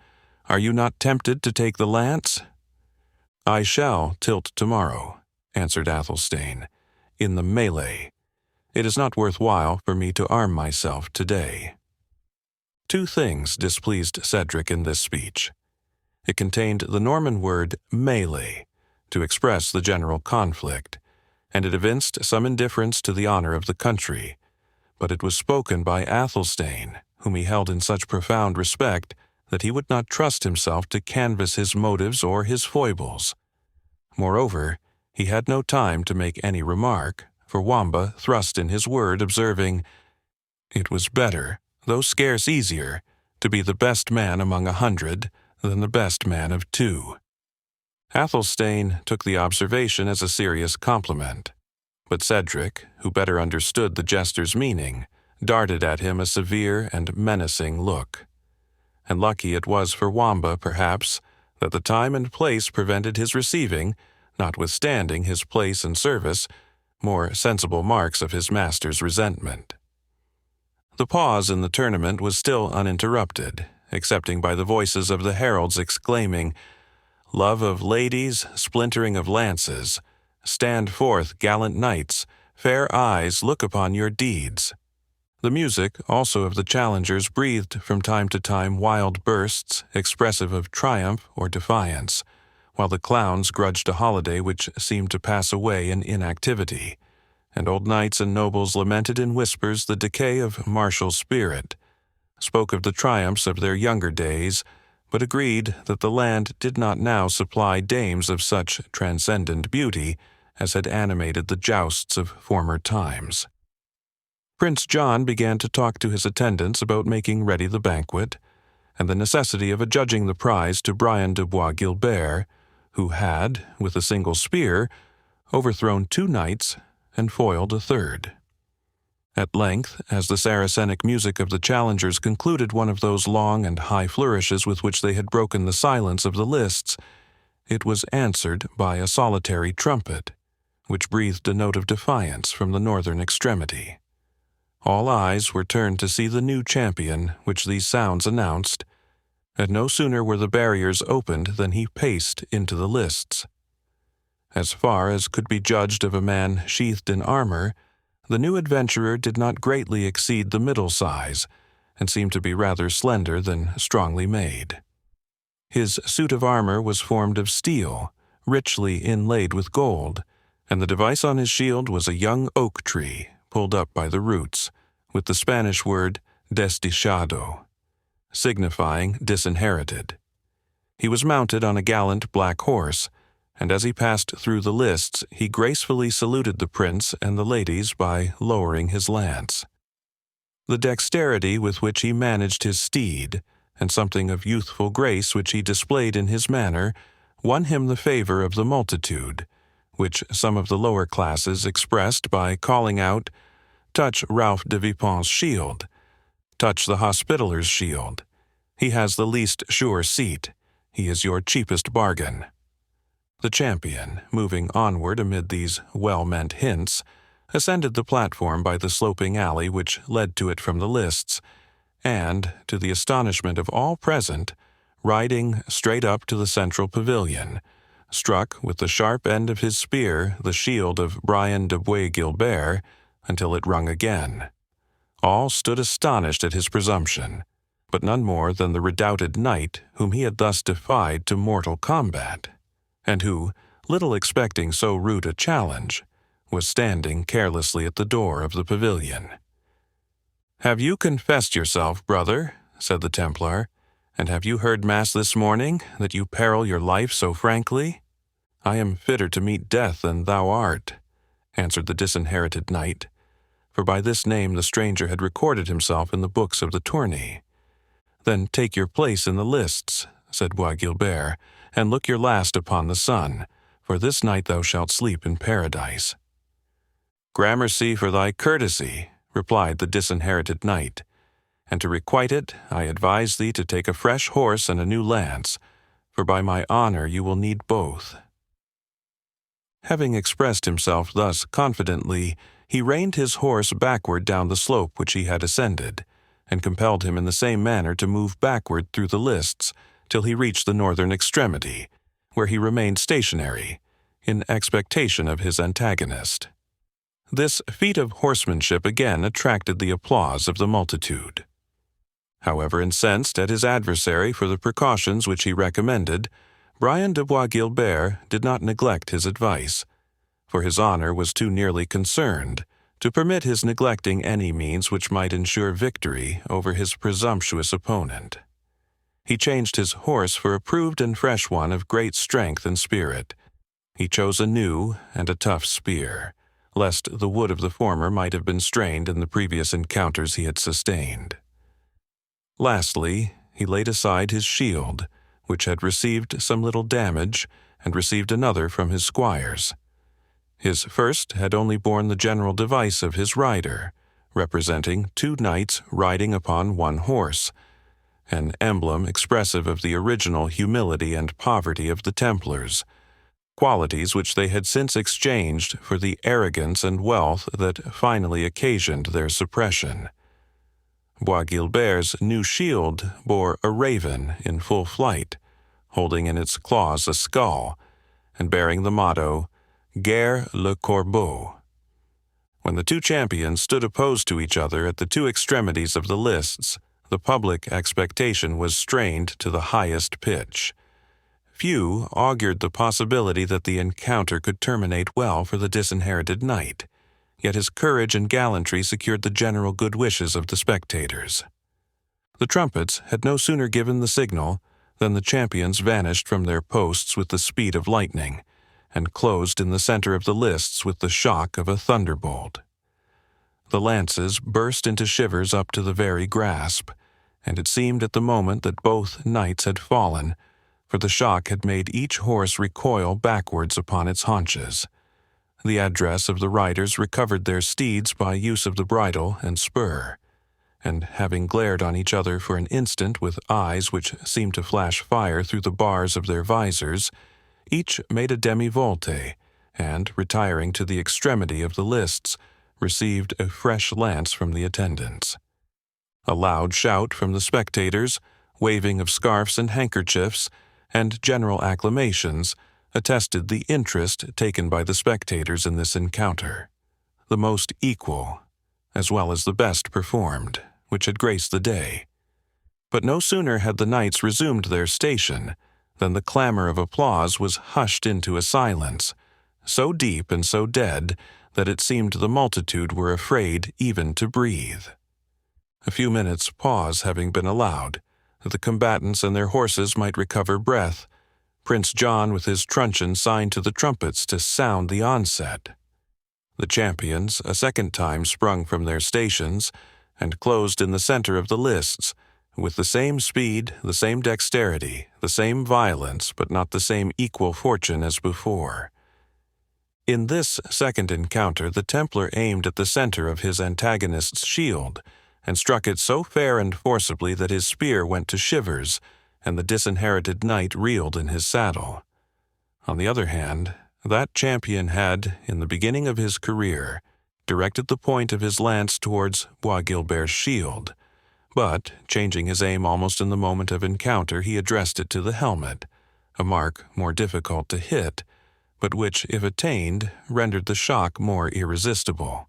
A: "Are you not tempted to take the lance?" "I shall tilt tomorrow," answered Athelstane, "in the melee. It is not worth while for me to arm myself today." 2 things displeased Cedric in this speech. It contained the Norman word melee, to express the general conflict, and it evinced some indifference to the honor of the country, but it was spoken by Athelstane, whom he held in such profound respect that he would not trust himself to canvass his motives or his foibles. Moreover, he had no time to make any remark, for Wamba thrust in his word, observing, "It was better, though scarce easier, to be the best man among 100 than the best man of 2. Athelstane took the observation as a serious compliment, but Cedric, who better understood the jester's meaning, darted at him a severe and menacing look. And lucky it was for Wamba, perhaps, that the time and place prevented his receiving, notwithstanding his place and service, more sensible marks of his master's resentment. The pause in the tournament was still uninterrupted, excepting by the voices of the heralds exclaiming, "Love of ladies, splintering of lances, stand forth, gallant knights, fair eyes look upon your deeds." The music, also of the challengers, breathed from time to time wild bursts expressive of triumph or defiance, while the clowns grudged a holiday which seemed to pass away in inactivity, and old knights and nobles lamented in whispers the decay of martial spirit, spoke of the triumphs of their younger days, but agreed that the land did not now supply dames of such transcendent beauty as had animated the jousts of former times. Prince John began to talk to his attendants about making ready the banquet, and the necessity of adjudging the prize to Brian de Bois Guilbert, who had, with a single spear, overthrown 2 knights and foiled a 3rd. At length, as the Saracenic music of the challengers concluded one of those long and high flourishes with which they had broken the silence of the lists, it was answered by a solitary trumpet, which breathed a note of defiance from the northern extremity. All eyes were turned to see the new champion which these sounds announced, and no sooner were the barriers opened than he paced into the lists. As far as could be judged of a man sheathed in armor, the new adventurer did not greatly exceed the middle size, and seemed to be rather slender than strongly made. His suit of armor was formed of steel, richly inlaid with gold, and the device on his shield was a young oak tree, pulled up by the roots, with the Spanish word desdichado, signifying disinherited. He was mounted on a gallant black horse, and as he passed through the lists, he gracefully saluted the prince and the ladies by lowering his lance. The dexterity with which he managed his steed, and something of youthful grace which he displayed in his manner, won him the favor of the multitude, which some of the lower classes expressed by calling out, "Touch Ralph de Vipon's shield. Touch the Hospitaler's shield. He has the least sure seat. He is your cheapest bargain." The champion, moving onward amid these well-meant hints, ascended the platform by the sloping alley which led to it from the lists, and, to the astonishment of all present, riding straight up to the central pavilion, struck with the sharp end of his spear the shield of Brian de Bois Guilbert until it rung again. All stood astonished at his presumption, but none more than the redoubted knight whom he had thus defied to mortal combat, and who, little expecting so rude a challenge, was standing carelessly at the door of the pavilion. "Have you confessed yourself, brother?" said the Templar, "and have you heard Mass this morning, that you peril your life so frankly?" "I am fitter to meet death than thou art," answered the disinherited knight, for by this name the stranger had recorded himself in the books of the tourney. "Then take your place in the lists," said Bois Guilbert, "and look your last upon the sun, for this night thou shalt sleep in paradise." "Gramercy for thy courtesy," replied the disinherited knight, "and to requite it, I advise thee to take a fresh horse and a new lance, for by my honor you will need both." Having expressed himself thus confidently, he reined his horse backward down the slope which he had ascended, and compelled him in the same manner to move backward through the lists till he reached the northern extremity, where he remained stationary, in expectation of his antagonist. This feat of horsemanship again attracted the applause of the multitude. However incensed at his adversary for the precautions which he recommended, Brian de Bois Guilbert did not neglect his advice, for his honor was too nearly concerned to permit his neglecting any means which might ensure victory over his presumptuous opponent. He changed his horse for a proved and fresh one of great strength and spirit. He chose a new and a tough spear, lest the wood of the former might have been strained in the previous encounters he had sustained. Lastly, he laid aside his shield, which had received some little damage, and received another from his squires. His first had only borne the general device of his rider, representing 2 knights riding upon 1 horse, an emblem expressive of the original humility and poverty of the Templars, qualities which they had since exchanged for the arrogance and wealth that finally occasioned their suppression. Bois Guilbert's new shield bore a raven in full flight, holding in its claws a skull, and bearing the motto, Guerre le Corbeau. When the 2 champions stood opposed to each other at the 2 extremities of the lists, the public expectation was strained to the highest pitch. Few augured the possibility that the encounter could terminate well for the disinherited knight, yet his courage and gallantry secured the general good wishes of the spectators. The trumpets had no sooner given the signal than the champions vanished from their posts with the speed of lightning, and closed in the center of the lists with the shock of a thunderbolt. The lances burst into shivers up to the very grasp, and it seemed at the moment that both knights had fallen, for the shock had made each horse recoil backwards upon its haunches. The address of the riders recovered their steeds by use of the bridle and spur, and having glared on each other for an instant with eyes which seemed to flash fire through the bars of their visors, each made a demi-volte, and, retiring to the extremity of the lists, received a fresh lance from the attendants. A loud shout from the spectators, waving of scarfs and handkerchiefs, and general acclamations attested the interest taken by the spectators in this encounter, the most equal, as well as the best performed, which had graced the day. But no sooner had the knights resumed their station than the clamor of applause was hushed into a silence, so deep and so dead that it seemed the multitude were afraid even to breathe. A few minutes' pause having been allowed, that the combatants and their horses might recover breath, Prince John with his truncheon signed to the trumpets to sound the onset. The champions a second time sprung from their stations, and closed in the center of the lists, with the same speed, the same dexterity, the same violence, but not the same equal fortune as before. In this second encounter the Templar aimed at the center of his antagonist's shield, and struck it so fair and forcibly that his spear went to shivers, and the disinherited knight reeled in his saddle. On the other hand, that champion had, in the beginning of his career, directed the point of his lance towards Bois Guilbert's shield, but, changing his aim almost in the moment of encounter, he addressed it to the helmet, a mark more difficult to hit, but which, if attained, rendered the shock more irresistible.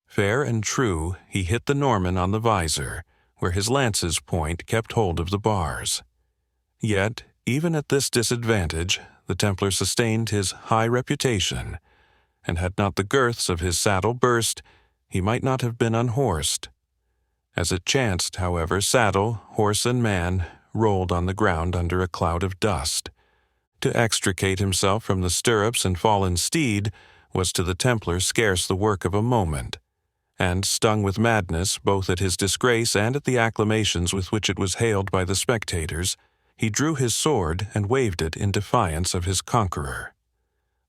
A: Fair and true, he hit the Norman on the visor, where his lance's point kept hold of the bars. Yet, even at this disadvantage, the Templar sustained his high reputation, and had not the girths of his saddle burst, he might not have been unhorsed. As it chanced, however, saddle, horse, and man rolled on the ground under a cloud of dust. To extricate himself from the stirrups and fallen steed was to the Templar scarce the work of a moment, and, stung with madness both at his disgrace and at the acclamations with which it was hailed by the spectators, he drew his sword and waved it in defiance of his conqueror.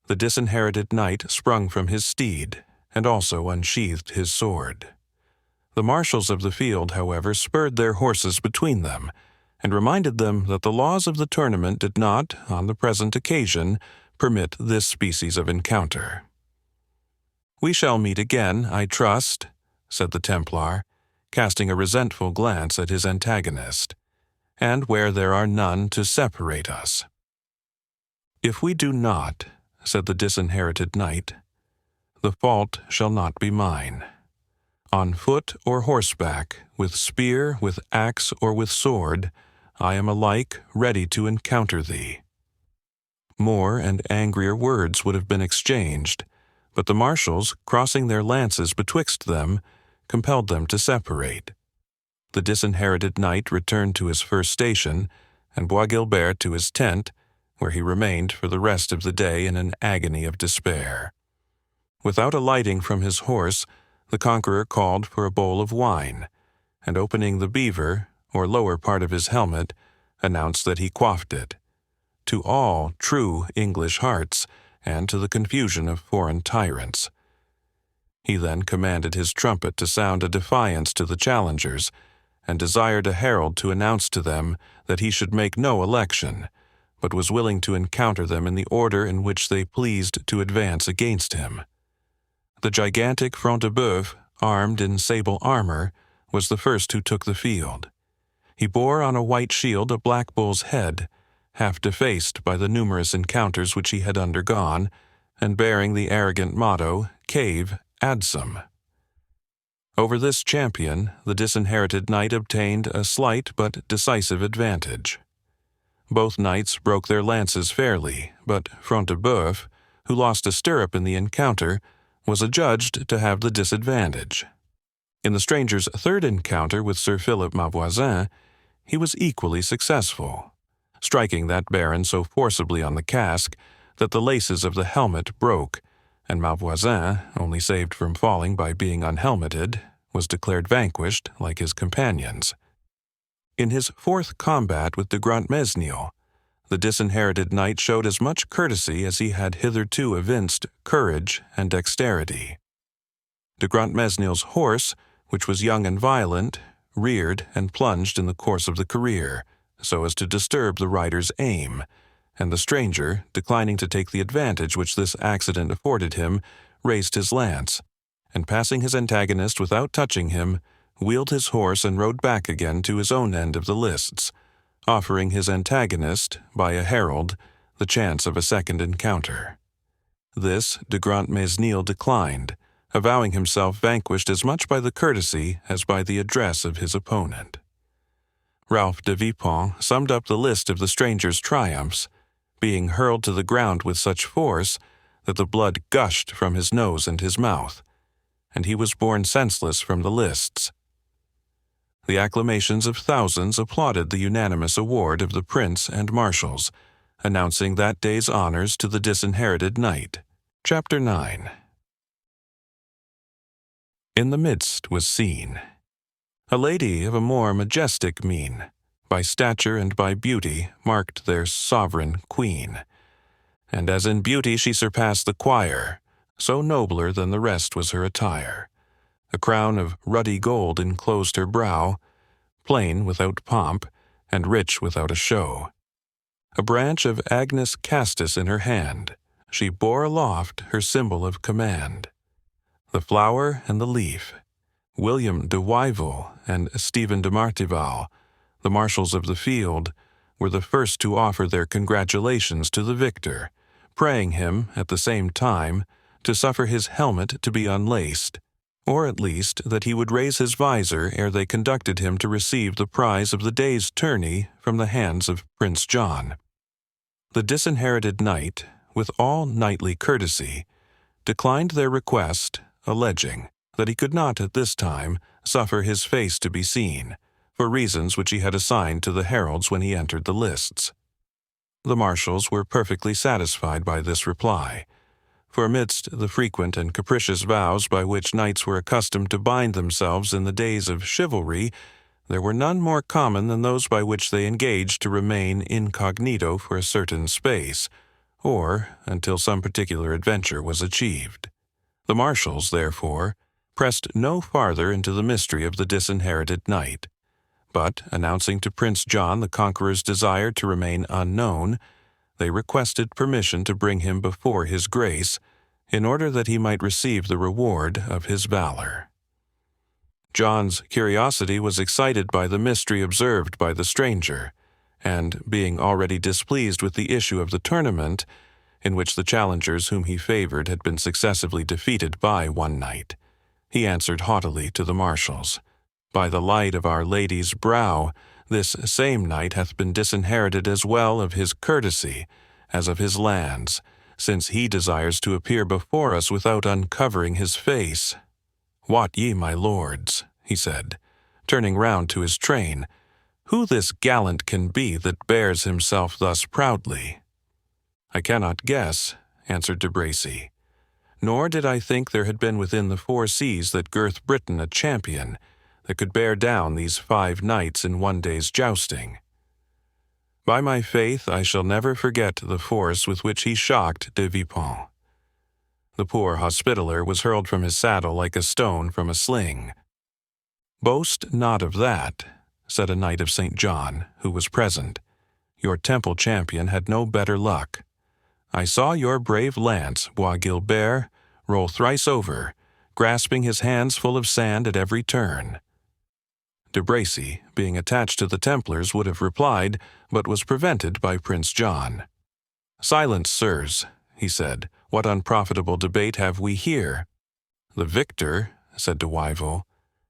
A: The disinherited knight sprung from his steed, and also unsheathed his sword. The marshals of the field, however, spurred their horses between them, and reminded them that the laws of the tournament did not, on the present occasion, permit this species of encounter. "We shall meet again, I trust," said the Templar, casting a resentful glance at his antagonist, "and where there are none to separate us." "If we do not," said the disinherited knight, "the fault shall not be mine. On foot or horseback, with spear, with axe, or with sword, I am alike ready to encounter thee." More and angrier words would have been exchanged, but the marshals, crossing their lances betwixt them, compelled them to separate. The disinherited knight returned to his first station, and Bois Guilbert to his tent, where he remained for the rest of the day in an agony of despair. Without alighting from his horse, the conqueror called for a bowl of wine, and opening the beaver, or lower part of his helmet, announced that he quaffed it. to all true English hearts, and to the confusion of foreign tyrants. He then commanded his trumpet to sound a defiance to the challengers, and desired a herald to announce to them that he should make no election, but was willing to encounter them in the order in which they pleased to advance against him. The gigantic Front de Bœuf, armed in sable armor, was the first who took the field. He bore on a white shield a black bull's head, half defaced by the numerous encounters which he had undergone, and bearing the arrogant motto, Cave Adsum. Over this champion, the Disinherited Knight obtained a slight but decisive advantage. Both knights broke their lances fairly, but Front de Bœuf, who lost a stirrup in the encounter, was adjudged to have the disadvantage. In the stranger's third encounter with Sir Philip Malvoisin, he was equally successful, striking that baron so forcibly on the casque that the laces of the helmet broke, and Malvoisin, only saved from falling by being unhelmeted, was declared vanquished like his companions. In his fourth combat with de Grantmesnil, the Disinherited Knight showed as much courtesy as he had hitherto evinced courage and dexterity. De Grantmesnil's horse, which was young and violent, reared and plunged in the course of the career, so as to disturb the rider's aim, and the stranger, declining to take the advantage which this accident afforded him, raised his lance, and passing his antagonist without touching him, wheeled his horse and rode back again to his own end of the lists, offering his antagonist, by a herald, the chance of a second encounter. This de Grantmesnil declined, avowing himself vanquished as much by the courtesy as by the address of his opponent. Ralph de Vipon summed up the list of the stranger's triumphs, being hurled to the ground with such force that the blood gushed from his nose and his mouth, and he was borne senseless from the lists. The acclamations of thousands applauded the unanimous award of the prince and marshals, announcing that day's honors to the Disinherited Knight. Chapter 9. In the midst was seen a lady of a more majestic mien, by stature and by beauty marked their sovereign queen. And as in beauty she surpassed the choir, so nobler than the rest was her attire. A crown of ruddy gold enclosed her brow, plain without pomp, and rich without a show. A branch of Agnus Castus in her hand, she bore aloft her symbol of command. The flower and the leaf, William de Wyville and Stephen de Martival, the marshals of the field, were the first to offer their congratulations to the victor, praying him, at the same time, to suffer his helmet to be unlaced, or at least that he would raise his visor ere they conducted him to receive the prize of the day's tourney from the hands of Prince John. The Disinherited Knight, with all knightly courtesy, declined their request, alleging that he could not at this time suffer his face to be seen, for reasons which he had assigned to the heralds when he entered the lists. The marshals were perfectly satisfied by this reply, for amidst the frequent and capricious vows by which knights were accustomed to bind themselves in the days of chivalry, there were none more common than those by which they engaged to remain incognito for a certain space, or until some particular adventure was achieved. The marshals, therefore, pressed no farther into the mystery of the Disinherited Knight, but, announcing to Prince John the Conqueror's desire to remain unknown, they requested permission to bring him before his grace, in order that he might receive the reward of his valor. John's curiosity was excited by the mystery observed by the stranger, and, being already displeased with the issue of the tournament, in which the challengers whom he favored had been successively defeated by one knight, he answered haughtily to the marshals, "By the light of Our Lady's brow, this same knight hath been disinherited as well of his courtesy as of his lands, since he desires to appear before us without uncovering his face. Wot ye, my lords," he said, turning round to his train, "who this gallant can be that bears himself thus proudly?" "I cannot guess," answered de Bracy, "nor did I think there had been within the 4 seas that girth Britain a champion that could bear down these 5 knights in one day's jousting." By my faith, I shall never forget the force with which he shocked de Vipon. The poor Hospitaller was hurled from his saddle like a stone from a sling. Boast not of that, said a knight of St. John, who was present. Your temple champion had no better luck. I saw your brave lance, Bois Guilbert, roll thrice over, grasping his hands full of sand at every turn. De Bracy, being attached to the Templars, would have replied, but was prevented by Prince John. Silence, sirs, he said. What unprofitable debate have we here? The victor, said de Wyville,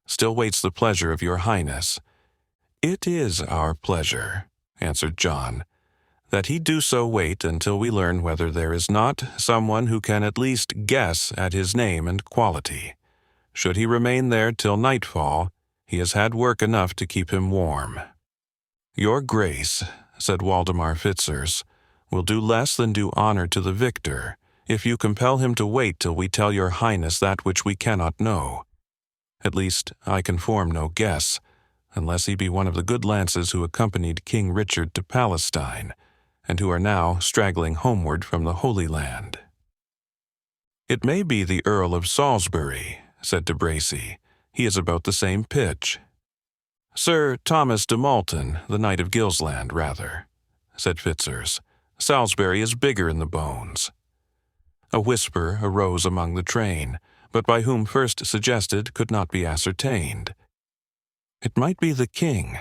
A: still waits the pleasure of your highness. It is our pleasure, answered John, that he do so wait until we learn whether there is not someone who can at least guess at his name and quality. Should he remain there till nightfall, he has had work enough to keep him warm. Your grace, said Waldemar Fitzurse, will do less than do honor to the victor, if you compel him to wait till we tell your highness that which we cannot know. At least, I can form no guess, unless he be one of the good lances who accompanied King Richard to Palestine, and who are now straggling homeward from the Holy Land. It may be the Earl of Salisbury, said de Bracy. He is about the same pitch. Sir Thomas de Malton, the Knight of Gilsland, rather, said Fitzurse. Salisbury is bigger in the bones. A whisper arose among the train, but by whom first suggested could not be ascertained. It might be the king.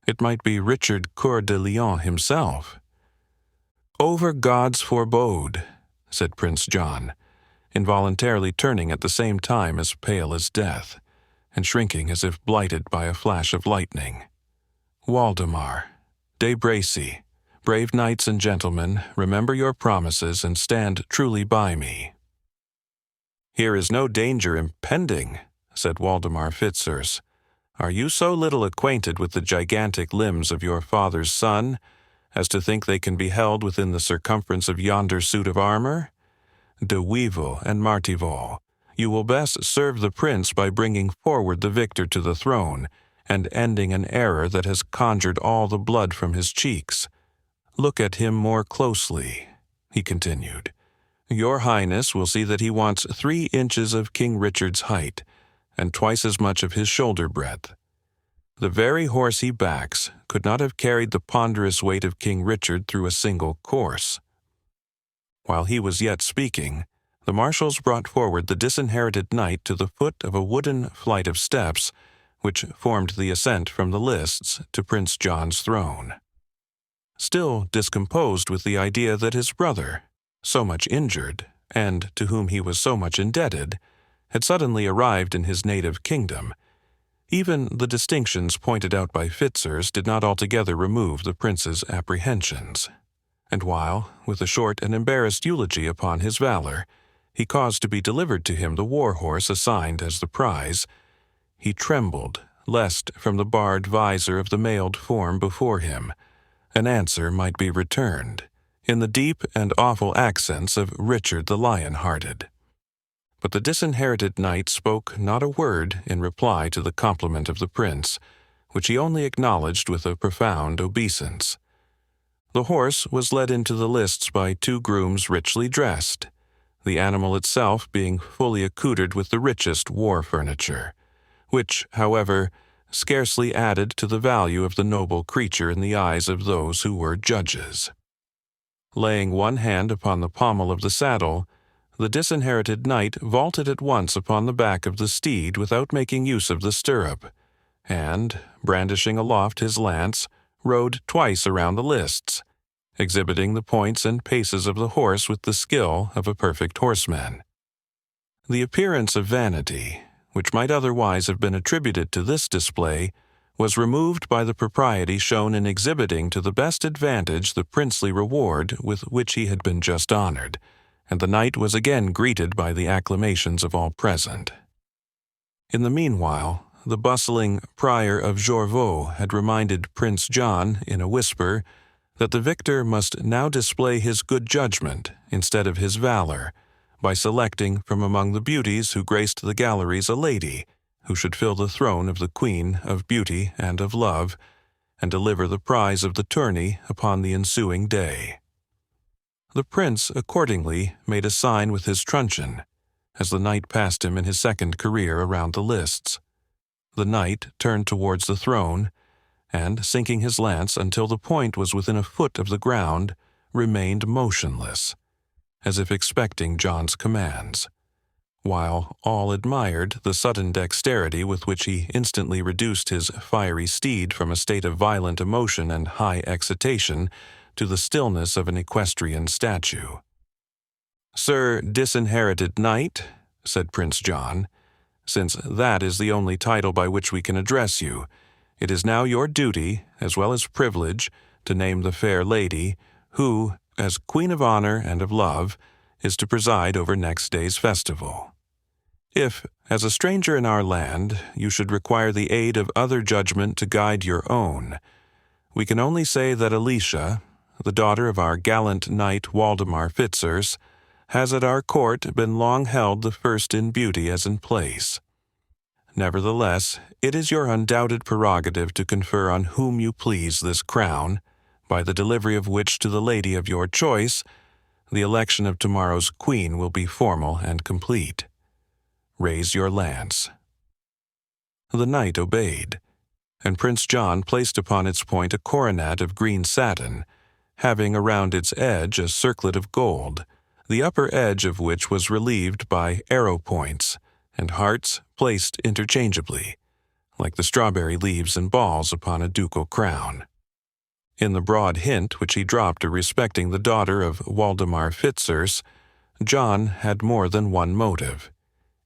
A: It might be Richard Coeur de Lion himself. Over God's forebode, said Prince John, involuntarily turning at the same time as pale as death, and shrinking as if blighted by a flash of lightning. Waldemar, de Bracy, brave knights and gentlemen, remember your promises and stand truly by me. Here is no danger impending, said Waldemar Fitzurse. Are you so little acquainted with the gigantic limbs of your father's son, as to think they can be held within the circumference of yonder suit of armor? De Weevil and Martival, you will best serve the prince by bringing forward the victor to the throne, and ending an error that has conjured all the blood from his cheeks. Look at him more closely, he continued. Your highness will see that he wants 3 inches of King Richard's height, and twice as much of his shoulder breadth. The very horse he backs could not have carried the ponderous weight of King Richard through a single course. While he was yet speaking, the marshals brought forward the disinherited knight to the foot of a wooden flight of steps, which formed the ascent from the lists to Prince John's throne. Still discomposed with the idea that his brother, so much injured, and to whom he was so much indebted, had suddenly arrived in his native kingdom, even the distinctions pointed out by Fitzurse did not altogether remove the prince's apprehensions. And while, with a short and embarrassed eulogy upon his valor, he caused to be delivered to him the war-horse assigned as the prize, he trembled, lest from the barred visor of the mailed form before him, an answer might be returned, in the deep and awful accents of Richard the Lion-hearted. But the disinherited knight spoke not a word in reply to the compliment of the prince, which he only acknowledged with a profound obeisance. The horse was led into the lists by 2 grooms richly dressed, the animal itself being fully accoutred with the richest war furniture, which, however, scarcely added to the value of the noble creature in the eyes of those who were judges. Laying one hand upon the pommel of the saddle, the disinherited knight vaulted at once upon the back of the steed without making use of the stirrup, and, brandishing aloft his lance, rode twice around the lists, exhibiting the points and paces of the horse with the skill of a perfect horseman. The appearance of vanity, which might otherwise have been attributed to this display, was removed by the propriety shown in exhibiting to the best advantage the princely reward with which he had been just honored, and the knight was again greeted by the acclamations of all present. In the meanwhile, the bustling Prior of Jorvaulx had reminded Prince John, in a whisper, that the victor must now display his good judgment instead of his valor, by selecting from among the beauties who graced the galleries a lady who should fill the throne of the Queen of Beauty and of Love, and deliver the prize of the tourney upon the ensuing day. The prince accordingly made a sign with his truncheon, as the knight passed him in his second career around the lists. The knight turned towards the throne, and, sinking his lance until the point was within a foot of the ground, remained motionless, as if expecting John's commands, while all admired the sudden dexterity with which he instantly reduced his fiery steed from a state of violent emotion and high excitation to the stillness of an equestrian statue. "Sir Disinherited Knight," said Prince John, "since that is the only title by which we can address you, it is now your duty, as well as privilege, to name the fair lady who, as Queen of Honor and of Love, is to preside over next day's festival. If, as a stranger in our land, you should require the aid of other judgment to guide your own, we can only say that Alicia, the daughter of our gallant knight Waldemar Fitzurse, has at our court been long held the first in beauty as in place. Nevertheless, it is your undoubted prerogative to confer on whom you please this crown, by the delivery of which to the lady of your choice, the election of tomorrow's queen will be formal and complete. Raise your lance." The knight obeyed, and Prince John placed upon its point a coronet of green satin, having around its edge a circlet of gold, the upper edge of which was relieved by arrow points and hearts placed interchangeably, like the strawberry leaves and balls upon a ducal crown. In the broad hint which he dropped respecting the daughter of Waldemar Fitzurse, John had more than one motive,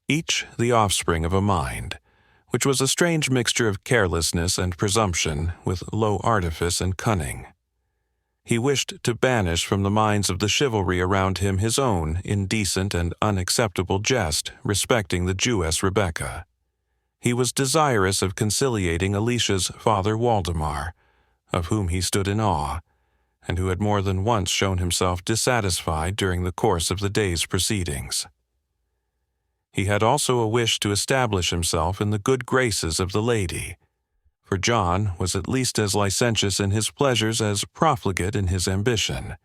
A: each the offspring of a mind, which was a strange mixture of carelessness and presumption with low artifice and cunning. He wished to banish from the minds of the chivalry around him his own indecent and unacceptable jest respecting the Jewess Rebecca. He was desirous of conciliating Alicia's father Waldemar, of whom he stood in awe, and who had more than once shown himself dissatisfied during the course of the day's proceedings. He had also a wish to establish himself in the good graces of the lady, for John was at least as licentious in his pleasures as profligate in his ambition.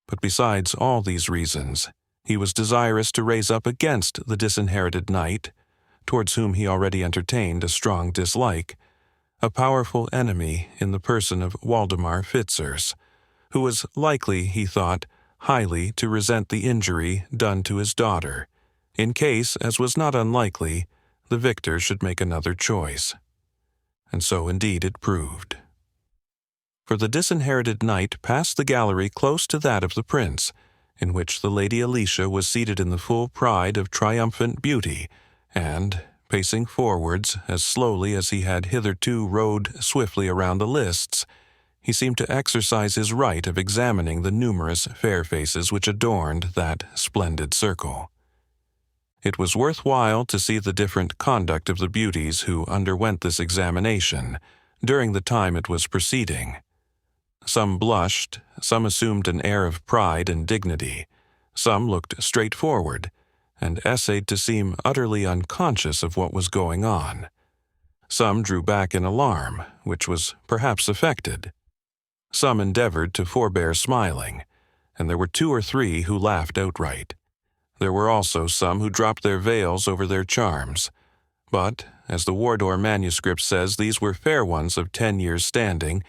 A: But besides all these reasons, he was desirous to raise up against the Disinherited Knight, towards whom he already entertained a strong dislike, a powerful enemy in the person of Waldemar Fitzurse, who was likely, he thought, highly to resent the injury done to his daughter, in case, as was not unlikely, the victor should make another choice. And so indeed it proved. For the Disinherited Knight passed the gallery close to that of the prince, in which the Lady Alicia was seated in the full pride of triumphant beauty, and, pacing forwards as slowly as he had hitherto rode swiftly around the lists, he seemed to exercise his right of examining the numerous fair faces which adorned that splendid circle. It was worth while to see the different conduct of the beauties who underwent this examination during the time it was proceeding. Some blushed, some assumed an air of pride and dignity, some looked straight forward, and essayed to seem utterly unconscious of what was going on. Some drew back in alarm, which was perhaps affected. Some endeavored to forbear smiling, and there were 2 or 3 who laughed outright. There were also some who dropped their veils over their charms, but, as the Wardour manuscript says these were fair ones of 10 years' standing,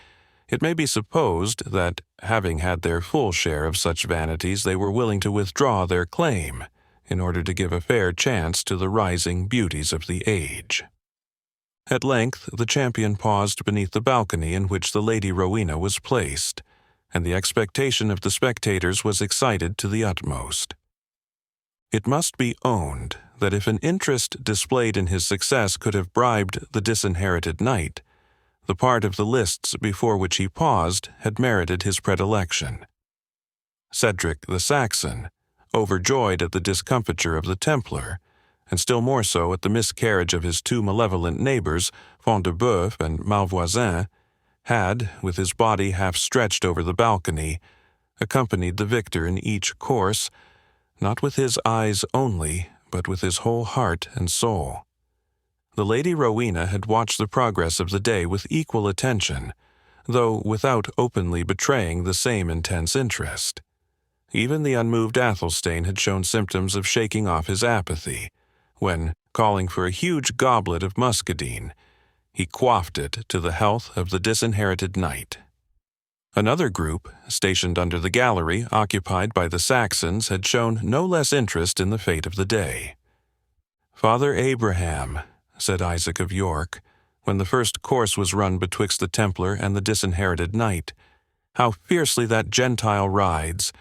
A: it may be supposed that, having had their full share of such vanities, they were willing to withdraw their claim, in order to give a fair chance to the rising beauties of the age. At length the champion paused beneath the balcony in which the Lady Rowena was placed, and the expectation of the spectators was excited to the utmost. It must be owned that if an interest displayed in his success could have bribed the Disinherited Knight, the part of the lists before which he paused had merited his predilection. Cedric the Saxon, overjoyed at the discomfiture of the Templar, and still more so at the miscarriage of his 2 malevolent neighbors, Front de Bœuf and Malvoisin, had, with his body half stretched over the balcony, accompanied the victor in each course, not with his eyes only, but with his whole heart and soul. The Lady Rowena had watched the progress of the day with equal attention, though without openly betraying the same intense interest. Even the unmoved Athelstane had shown symptoms of shaking off his apathy, when, calling for a huge goblet of muscadine, he quaffed it to the health of the disinherited knight. Another group, stationed under the gallery occupied by the Saxons, had shown no less interest in the fate of the day. "Father Abraham," said Isaac of York, when the first course was run betwixt the Templar and the disinherited knight, "how fiercely that Gentile rides!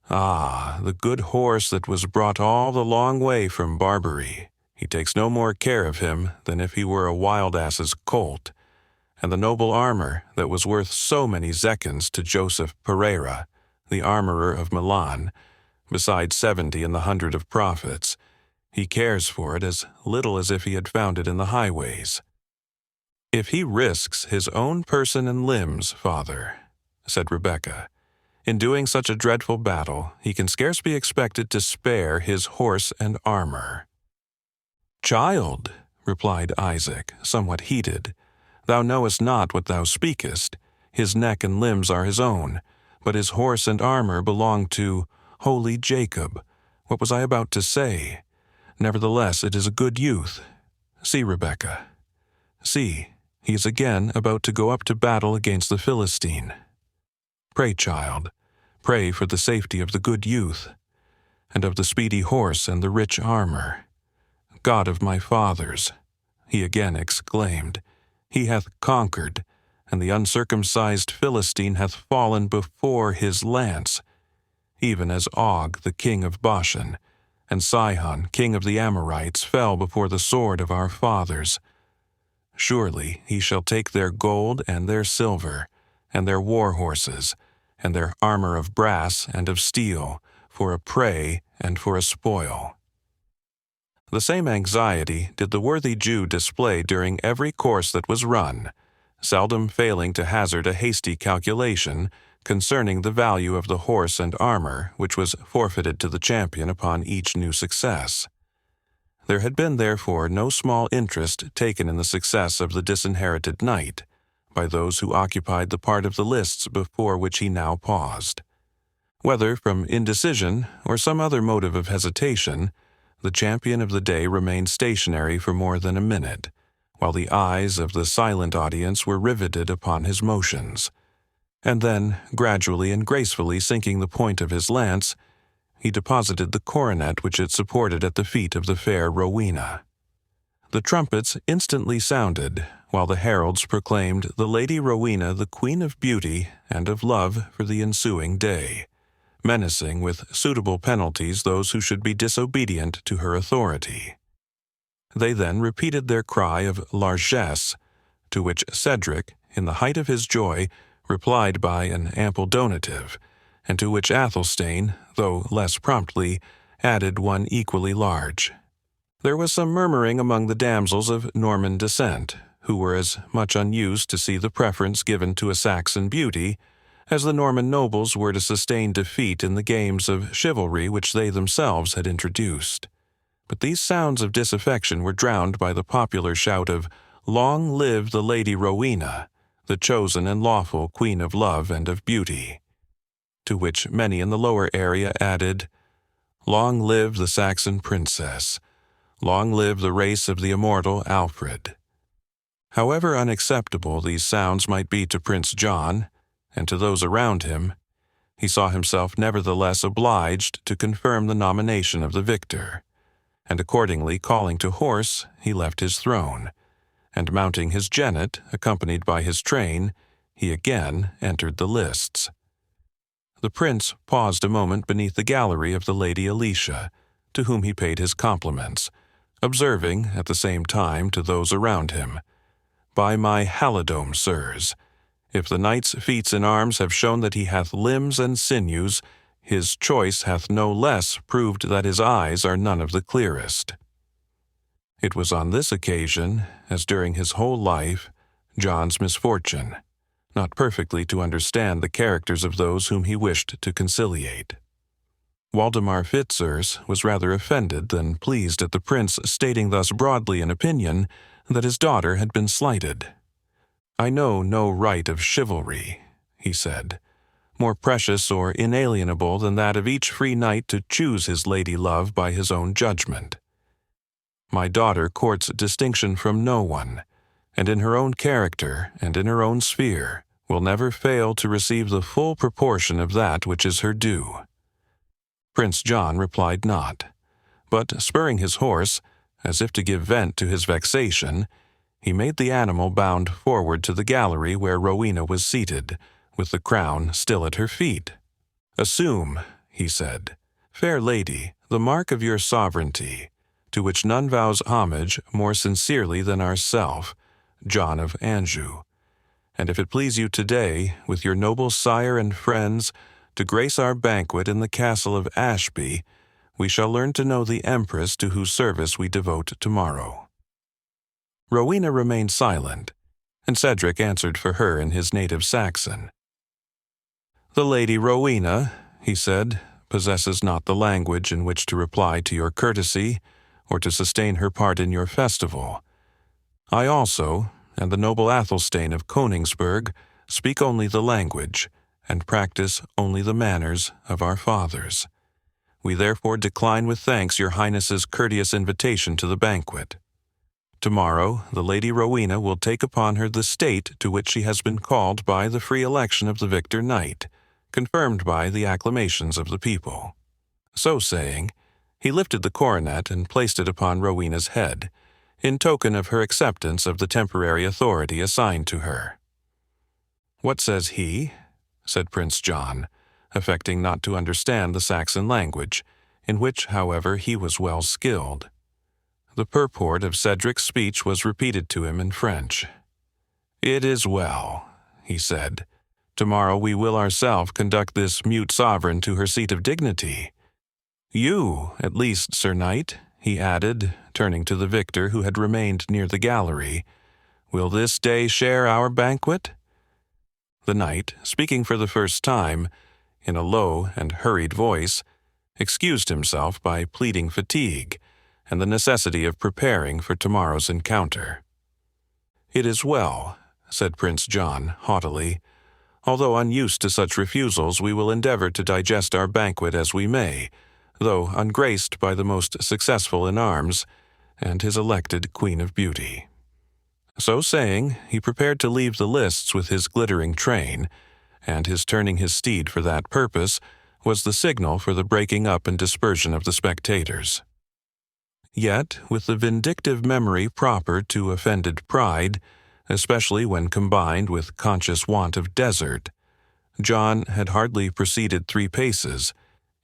A: Ah, the good horse that was brought all the long way from Barbary. He takes no more care of him than if he were a wild ass's colt. And the noble armor that was worth so many zecchins to Joseph Pereira, the armorer of Milan, besides 70 in the 100 of profits, he cares for it as little as if he had found it in the highways." "If he risks his own person and limbs, father," said Rebecca, "in doing such a dreadful battle, he can scarce be expected to spare his horse and armor." "Child," replied Isaac, somewhat heated, "thou knowest not what thou speakest. His neck and limbs are his own, but his horse and armor belong to holy Jacob. What was I about to say? Nevertheless, it is a good youth. See, Rebecca. See, he is again about to go up to battle against the Philistine. Pray, child, pray for the safety of the good youth, and of the speedy horse and the rich armor. God of my fathers," he again exclaimed, "he hath conquered, and the uncircumcised Philistine hath fallen before his lance, even as Og, the king of Bashan, and Sihon, king of the Amorites, fell before the sword of our fathers. Surely he shall take their gold and their silver, and their war horses, and their armor of brass and of steel, for a prey and for a spoil." The same anxiety did the worthy Jew display during every course that was run, seldom failing to hazard a hasty calculation concerning the value of the horse and armor which was forfeited to the champion upon each new success. There had been therefore no small interest taken in the success of the disinherited knight by those who occupied the part of the lists before which he now paused. Whether from indecision or some other motive of hesitation, the champion of the day remained stationary for more than a minute, while the eyes of the silent audience were riveted upon his motions. And then, gradually and gracefully sinking the point of his lance, he deposited the coronet which it supported at the feet of the fair Rowena. The trumpets instantly sounded, while the heralds proclaimed the Lady Rowena the Queen of Beauty and of Love for the ensuing day, menacing with suitable penalties those who should be disobedient to her authority. They then repeated their cry of largesse, to which Cedric, in the height of his joy, replied by an ample donative, and to which Athelstane, though less promptly, added one equally large. There was some murmuring among the damsels of Norman descent, who were as much unused to see the preference given to a Saxon beauty as the Norman nobles were to sustain defeat in the games of chivalry which they themselves had introduced. But these sounds of disaffection were drowned by the popular shout of "Long live the Lady Rowena, the chosen and lawful Queen of Love and of Beauty," to which many in the lower area added, "Long live the Saxon princess, long live the race of the immortal Alfred." However unacceptable these sounds might be to Prince John, and to those around him, he saw himself nevertheless obliged to confirm the nomination of the victor, and accordingly calling to horse, he left his throne, and mounting his jennet, accompanied by his train, he again entered the lists. The prince paused a moment beneath the gallery of the Lady Alicia, to whom he paid his compliments, observing at the same time to those around him, "By my halidome, sirs, if the knight's feats in arms have shown that he hath limbs and sinews, his choice hath no less proved that his eyes are none of the clearest." It was on this occasion, as during his whole life, John's misfortune, not perfectly to understand the characters of those whom he wished to conciliate. Waldemar Fitzurse was rather offended than pleased at the prince stating thus broadly an opinion that his daughter had been slighted. "I know no right of chivalry," he said, "more precious or inalienable than that of each free knight to choose his lady love by his own judgment. My daughter courts distinction from no one, and in her own character and in her own sphere will never fail to receive the full proportion of that which is her due." Prince John replied not, but spurring his horse, as if to give vent to his vexation, he made the animal bound forward to the gallery where Rowena was seated, with the crown still at her feet. "Assume," he said, "fair lady, the mark of your sovereignty, to which none vows homage more sincerely than ourself, John of Anjou. And if it please you today, with your noble sire and friends, to grace our banquet in the castle of Ashby, we shall learn to know the empress to whose service we devote tomorrow." Rowena remained silent, and Cedric answered for her in his native Saxon. "The Lady Rowena," he said, "possesses not the language in which to reply to your courtesy, or to sustain her part in your festival. I also, and the noble Athelstane of Königsberg, speak only the language, and practice only the manners of our fathers. We therefore decline with thanks your Highness's courteous invitation to the banquet. Tomorrow the Lady Rowena will take upon her the state to which she has been called by the free election of the victor knight, confirmed by the acclamations of the people." So saying, he lifted the coronet and placed it upon Rowena's head, in token of her acceptance of the temporary authority assigned to her. "What says he?" said Prince John, affecting not to understand the Saxon language, in which, however, he was well skilled. The purport of Cedric's speech was repeated to him in French. "It is well," he said. "Tomorrow we will ourselves conduct this mute sovereign to her seat of dignity. You, at least, Sir Knight," he added, turning to the victor who had remained near the gallery, "will this day share our banquet?" The knight, speaking for the first time, in a low and hurried voice, excused himself by pleading fatigue and the necessity of preparing for tomorrow's encounter. "It is well," said Prince John haughtily. "Although unused to such refusals, we will endeavor to digest our banquet as we may, though ungraced by the most successful in arms, and his elected Queen of Beauty." So saying, he prepared to leave the lists with his glittering train, and his turning his steed for that purpose was the signal for the breaking up and dispersion of the spectators. Yet, with the vindictive memory proper to offended pride, especially when combined with conscious want of desert, John had hardly proceeded 3 paces,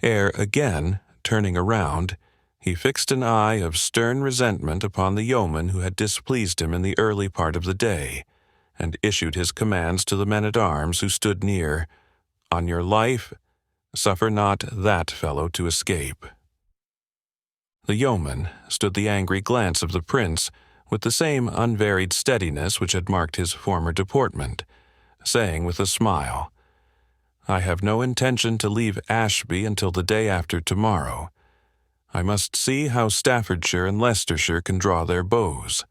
A: ere again, turning around, he fixed an eye of stern resentment upon the yeoman who had displeased him in the early part of the day, and issued his commands to the men-at-arms who stood near, "On your life, suffer not that fellow to escape." The yeoman stood the angry glance of the prince with the same unvaried steadiness which had marked his former deportment, saying with a smile, "I have no intention to leave Ashby until the day after tomorrow. I must see how Staffordshire and Leicestershire can draw their bows.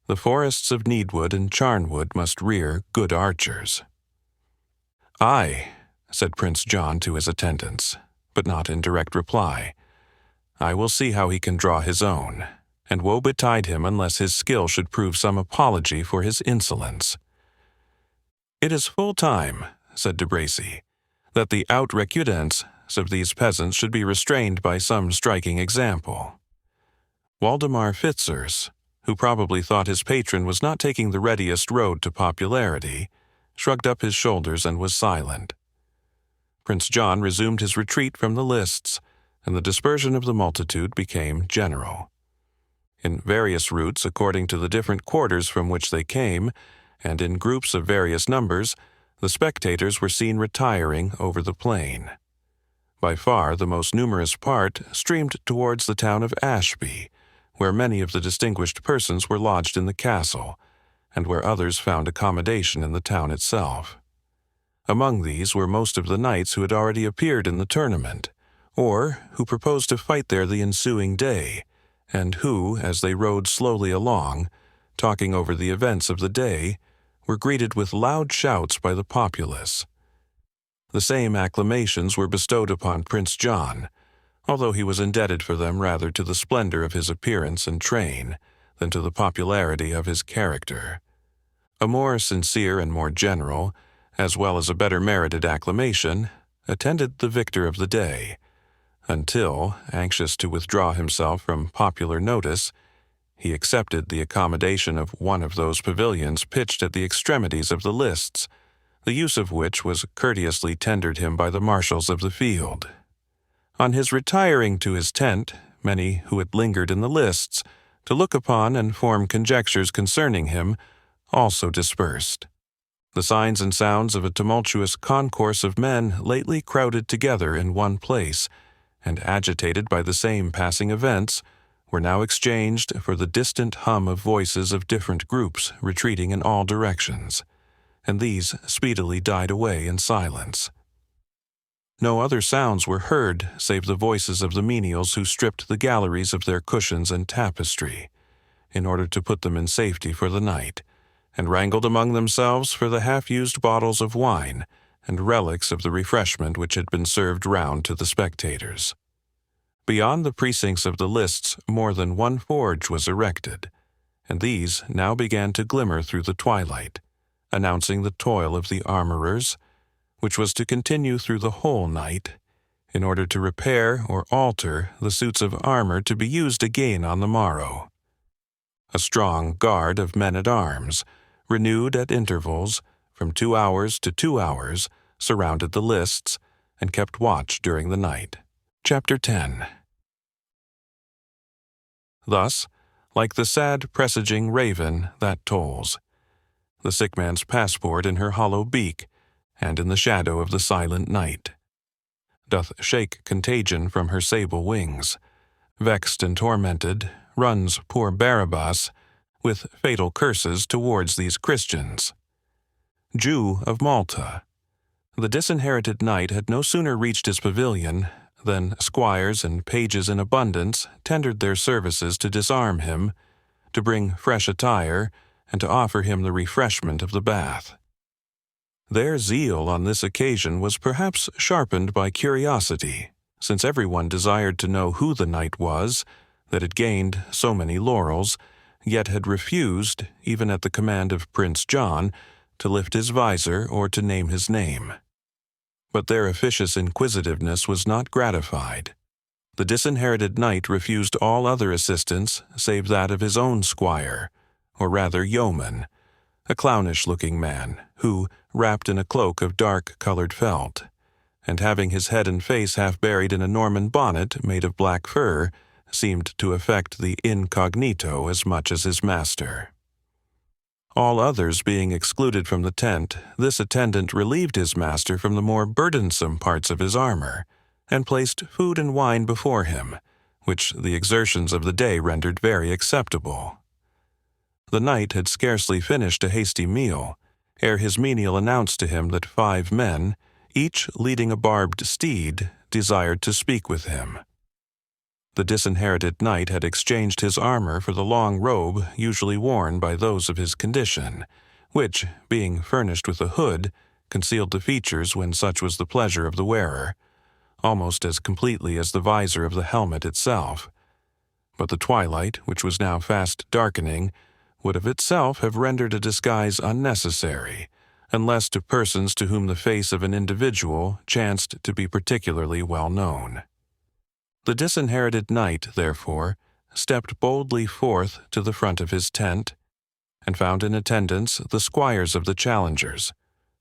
A: The forests of Needwood and Charnwood must rear good archers." "Aye," said Prince John to his attendants, but not in direct reply. "I will see how he can draw his own, and woe betide him unless his skill should prove some apology for his insolence." "It is full time," said de Bracy, "that the outrecudence of these peasants should be restrained by some striking example." Waldemar Fitzurse, who probably thought his patron was not taking the readiest road to popularity, shrugged up his shoulders and was silent. Prince John resumed his retreat from the lists, and the dispersion of the multitude became general. In various routes according to the different quarters from which they came, and in groups of various numbers, the spectators were seen retiring over the plain. By far the most numerous part streamed towards the town of Ashby, where many of the distinguished persons were lodged in the castle, and where others found accommodation in the town itself. Among these were most of the knights who had already appeared in the tournament, or who proposed to fight there the ensuing day, and who, as they rode slowly along, talking over the events of the day, were greeted with loud shouts by the populace. The same acclamations were bestowed upon Prince John, although he was indebted for them rather to the splendor of his appearance and train than to the popularity of his character. A more sincere and more general, as well as a better merited acclamation, attended the victor of the day, until, anxious to withdraw himself from popular notice, he accepted the accommodation of one of those pavilions pitched at the extremities of the lists, the use of which was courteously tendered him by the marshals of the field. On his retiring to his tent, many who had lingered in the lists to look upon and form conjectures concerning him also dispersed. The signs and sounds of a tumultuous concourse of men lately crowded together in one place, and agitated by the same passing events, were now exchanged for the distant hum of voices of different groups retreating in all directions, and these speedily died away in silence. No other sounds were heard save the voices of the menials who stripped the galleries of their cushions and tapestry, in order to put them in safety for the night, and wrangled among themselves for the half-used bottles of wine and relics of the refreshment which had been served round to the spectators. Beyond the precincts of the lists more than one forge was erected, and these now began to glimmer through the twilight, announcing the toil of the armorers, which was to continue through the whole night, in order to repair or alter the suits of armor to be used again on the morrow. A strong guard of men-at-arms, renewed at intervals, from 2 hours to 2 hours, surrounded the lists, and kept watch during the night. Chapter 10. Thus, like the sad presaging raven that tolls, the sick man's passport in her hollow beak, and in the shadow of the silent night, doth shake contagion from her sable wings. Vexed and tormented, runs poor Barabbas with fatal curses towards these Christians. Jew of Malta. The disinherited knight had no sooner reached his pavilion than squires and pages in abundance tendered their services to disarm him, to bring fresh attire, and to offer him the refreshment of the bath. Their zeal on this occasion was perhaps sharpened by curiosity, since everyone desired to know who the knight was that had gained so many laurels, yet had refused, even at the command of Prince John, to lift his visor or to name his name. But their officious inquisitiveness was not gratified. The disinherited knight refused all other assistance save that of his own squire, or rather yeoman, a clownish-looking man, who, wrapped in a cloak of dark-colored felt, and having his head and face half buried in a Norman bonnet made of black fur, seemed to affect the incognito as much as his master. All others being excluded from the tent, this attendant relieved his master from the more burdensome parts of his armor, and placed food and wine before him, which the exertions of the day rendered very acceptable. The knight had scarcely finished a hasty meal, ere his menial announced to him that 5 men, each leading a barbed steed, desired to speak with him. The disinherited knight had exchanged his armor for the long robe usually worn by those of his condition, which, being furnished with a hood, concealed the features when such was the pleasure of the wearer, almost as completely as the visor of the helmet itself. But the twilight, which was now fast darkening, would of itself have rendered a disguise unnecessary, unless to persons to whom the face of an individual chanced to be particularly well known. The disinherited knight, therefore, stepped boldly forth to the front of his tent, and found in attendance the squires of the challengers,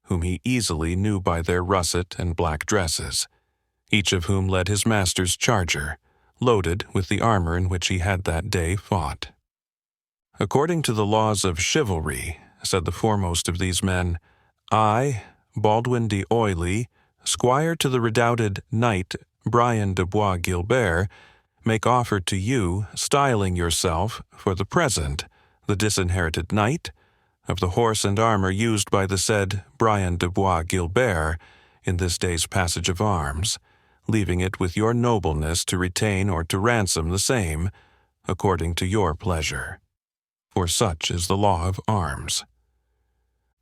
A: whom he easily knew by their russet and black dresses, each of whom led his master's charger, loaded with the armor in which he had that day fought. According to the laws of chivalry, said the foremost of these men, I, Baldwin de Oily, squire to the redoubted knight Brian de Bois Guilbert, make offer to you, styling yourself, for the present, the disinherited knight, of the horse and armor used by the said Brian de Bois Guilbert in this day's passage of arms, leaving it with your nobleness to retain or to ransom the same, according to your pleasure. For such is the law of arms.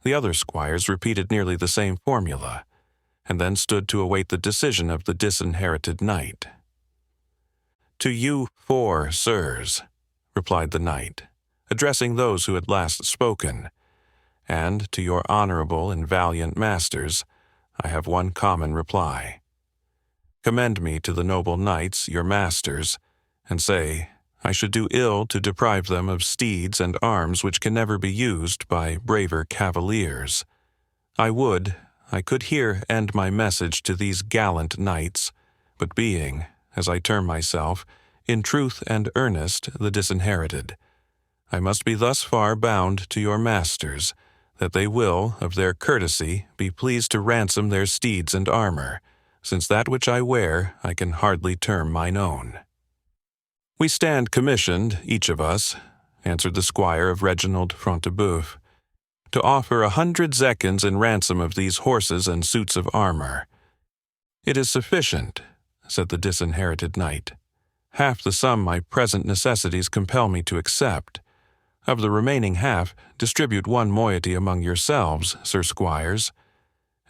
A: The other squires repeated nearly the same formula, and then stood to await the decision of the disinherited knight. "To you 4, sirs," replied the knight, addressing those who had last spoken, "and to your honorable and valiant masters, I have one common reply. Commend me to the noble knights, your masters, and say, I should do ill to deprive them of steeds and arms which can never be used by braver cavaliers. I could here end my message to these gallant knights, but being, as I term myself, in truth and earnest the disinherited, I must be thus far bound to your masters, that they will, of their courtesy, be pleased to ransom their steeds and armor, since that which I wear I can hardly term mine own." "We stand commissioned, each of us," answered the squire of Reginald Front de Bœuf, "to offer 100 zecchins in ransom of these horses and suits of armor." "It is sufficient," said the disinherited knight. "Half the sum my present necessities compel me to accept. Of the remaining half, distribute 1 moiety among yourselves, sir squires,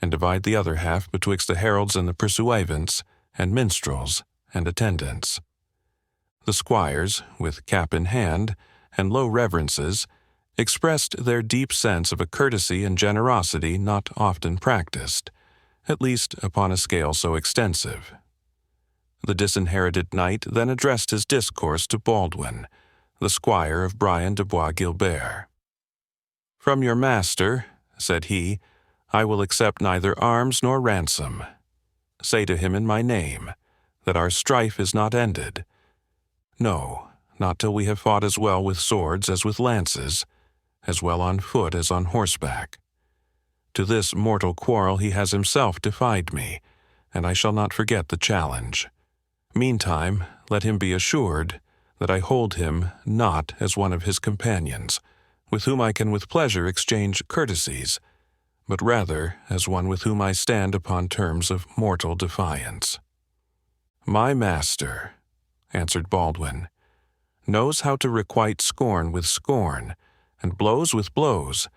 A: and divide the other half betwixt the heralds and the pursuivants, and minstrels, and attendants." The squires, with cap in hand, and low reverences, expressed their deep sense of a courtesy and generosity not often practiced, at least upon a scale so extensive. The disinherited knight then addressed his discourse to Baldwin, the squire of Brian de Bois Guilbert. "From your master," said he, "I will accept neither arms nor ransom. Say to him in my name, that our strife is not ended. No, not till we have fought as well with swords as with lances, as well on foot as on horseback. To this mortal quarrel he has himself defied me, and I shall not forget the challenge. Meantime, let him be assured that I hold him not as one of his companions, with whom I can with pleasure exchange courtesies, but rather as one with whom I stand upon terms of mortal defiance." "My master," answered Baldwin, "knows how to requite scorn with scorn, and blows with blows,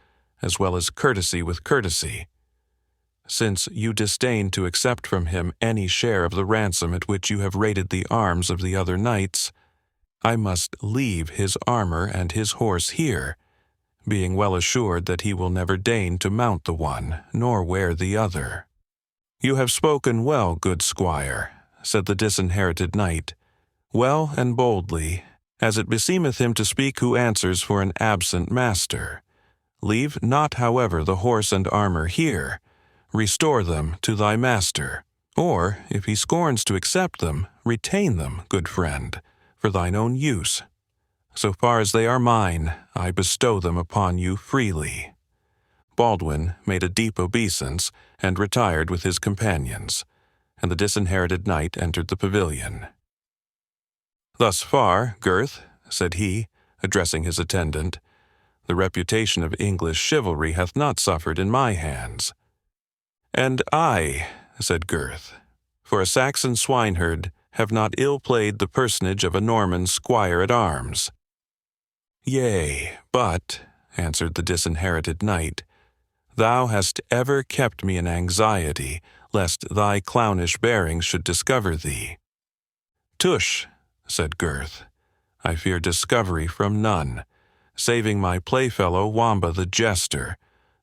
A: as well as courtesy with courtesy. Since you disdain to accept from him any share of the ransom at which you have rated the arms of the other knights, I must leave his armor and his horse here, being well assured that he will never deign to mount the one, nor wear the other." "You have spoken well, good squire," said the disinherited knight, "well and boldly, as it beseemeth him to speak who answers for an absent master. Leave not, however, the horse and armor here. Restore them to thy master, or, if he scorns to accept them, retain them, good friend, for thine own use. So far as they are mine, I bestow them upon you freely." Baldwin made a deep obeisance and retired with his companions, and the disinherited knight entered the pavilion. "Thus far, Gurth," said he, addressing his attendant, "the reputation of English chivalry hath not suffered in my hands." "And I," said Gurth, "for a Saxon swineherd, have not ill-played the personage of a Norman squire-at-arms." "Yea, but," answered the disinherited knight, "thou hast ever kept me in anxiety, lest thy clownish bearing should discover thee." "Tush," said Gurth, "I fear discovery from none, saving my playfellow Wamba the jester,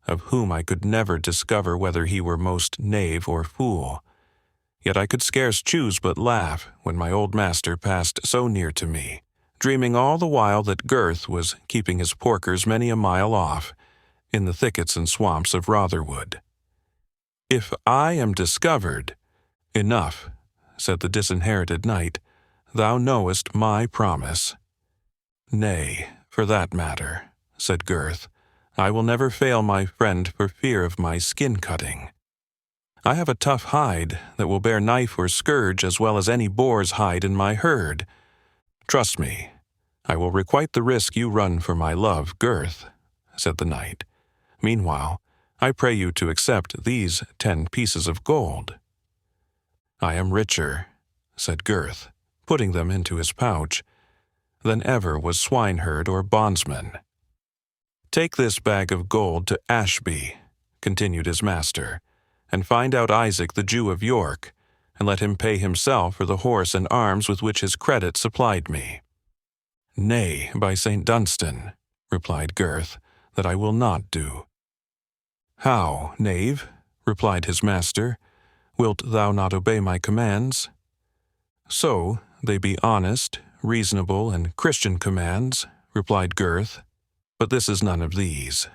A: of whom I could never discover whether he were most knave or fool. Yet I could scarce choose but laugh when my old master passed so near to me, dreaming all the while that Gurth was keeping his porkers many a mile off, in the thickets and swamps of Rotherwood. If I am discovered—" "Enough," said the disinherited knight, "thou knowest my promise." "Nay, for that matter," said Gurth, "I will never fail my friend for fear of my skin-cutting. I have a tough hide that will bear knife or scourge as well as any boar's hide in my herd. Trust me, I will requite the risk you run for my love, Gurth," said the knight. "Meanwhile, I pray you to accept these 10 pieces of gold." "I am richer," said Gurth, putting them into his pouch, "than ever was swineherd or bondsman." "Take this bag of gold to Ashby," continued his master, "and find out Isaac the Jew of York, and let him pay himself for the horse and arms with which his credit supplied me." "Nay, by St. Dunstan," replied Gurth, "that I will not do." "How, knave?" replied his master. "Wilt thou not obey my commands?" "So, they be honest, reasonable, and Christian commands," replied Gurth, "but this is none of these.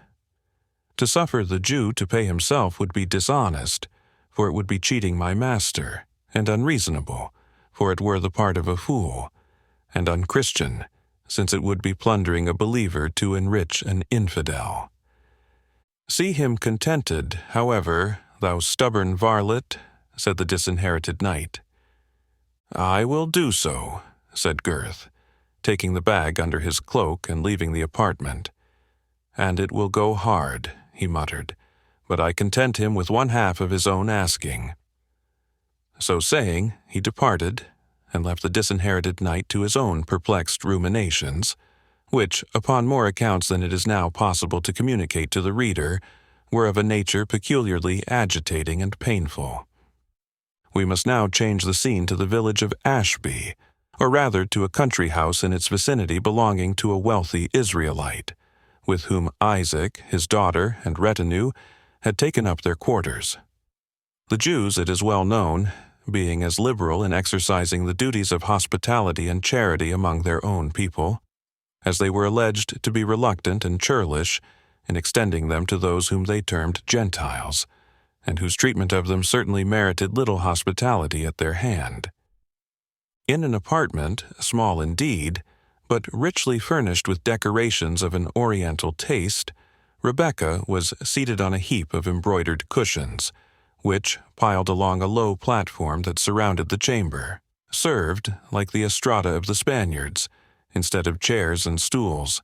A: To suffer the Jew to pay himself would be dishonest, for it would be cheating my master, and unreasonable, for it were the part of a fool, and unchristian, since it would be plundering a believer to enrich an infidel. See him contented, however, thou stubborn varlet," said the disinherited knight. "I will do so," said Gurth, taking the bag under his cloak and leaving the apartment. "And it will go hard," he muttered, "but I content him with one half of his own asking." So saying, he departed, and left the disinherited knight to his own perplexed ruminations, which, upon more accounts than it is now possible to communicate to the reader, were of a nature peculiarly agitating and painful. We must now change the scene to the village of Ashby, or rather to a country house in its vicinity belonging to a wealthy Israelite, with whom Isaac, his daughter, and retinue had taken up their quarters. The Jews, it is well known, being as liberal in exercising the duties of hospitality and charity among their own people, as they were alleged to be reluctant and churlish in extending them to those whom they termed Gentiles, and whose treatment of them certainly merited little hospitality at their hand. In an apartment, small indeed, but richly furnished with decorations of an oriental taste, Rebecca was seated on a heap of embroidered cushions, which, piled along a low platform that surrounded the chamber, served, like the estrada of the Spaniards, instead of chairs and stools.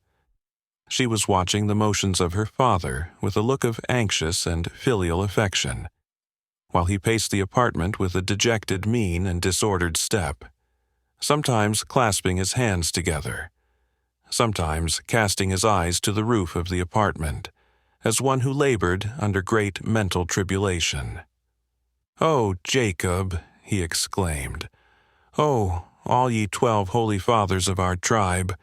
A: She was watching the motions of her father with a look of anxious and filial affection, while he paced the apartment with a dejected mien and disordered step, sometimes clasping his hands together, sometimes casting his eyes to the roof of the apartment, as one who labored under great mental tribulation. "O Jacob," he exclaimed, "O, all ye 12 holy fathers of our tribe,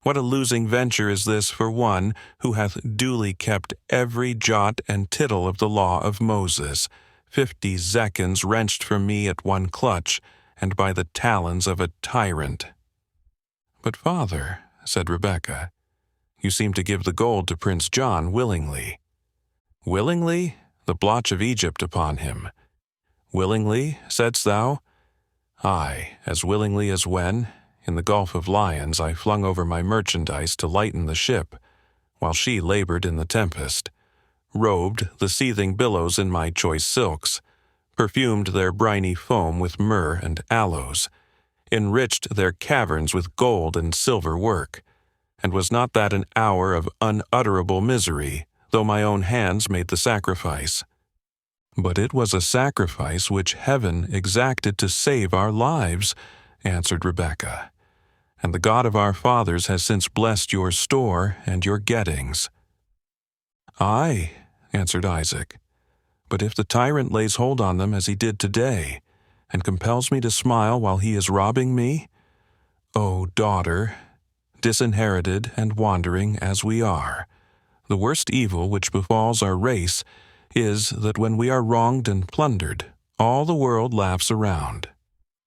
A: what a losing venture is this for one who hath duly kept every jot and tittle of the law of Moses, 50 zecchins wrenched from me at one clutch, and by the talons of a tyrant." "But, father," said Rebecca, "you seem to give the gold to Prince John willingly." "Willingly? The blotch of Egypt upon him. Willingly, saidst thou? Aye, as willingly as when, in the Gulf of Lions, I flung over my merchandise to lighten the ship, while she labored in the tempest, robed the seething billows in my choice silks, perfumed their briny foam with myrrh and aloes, enriched their caverns with gold and silver work, and was not that an hour of unutterable misery, though my own hands made the sacrifice? But it was a sacrifice which heaven exacted to save our lives," answered Rebecca, "and the God of our fathers has since blessed your store and your gettings." "Aye," answered Isaac, "but if the tyrant lays hold on them as he did today, and compels me to smile while he is robbing me? O daughter, disinherited and wandering as we are, the worst evil which befalls our race is that when we are wronged and plundered, all the world laughs around,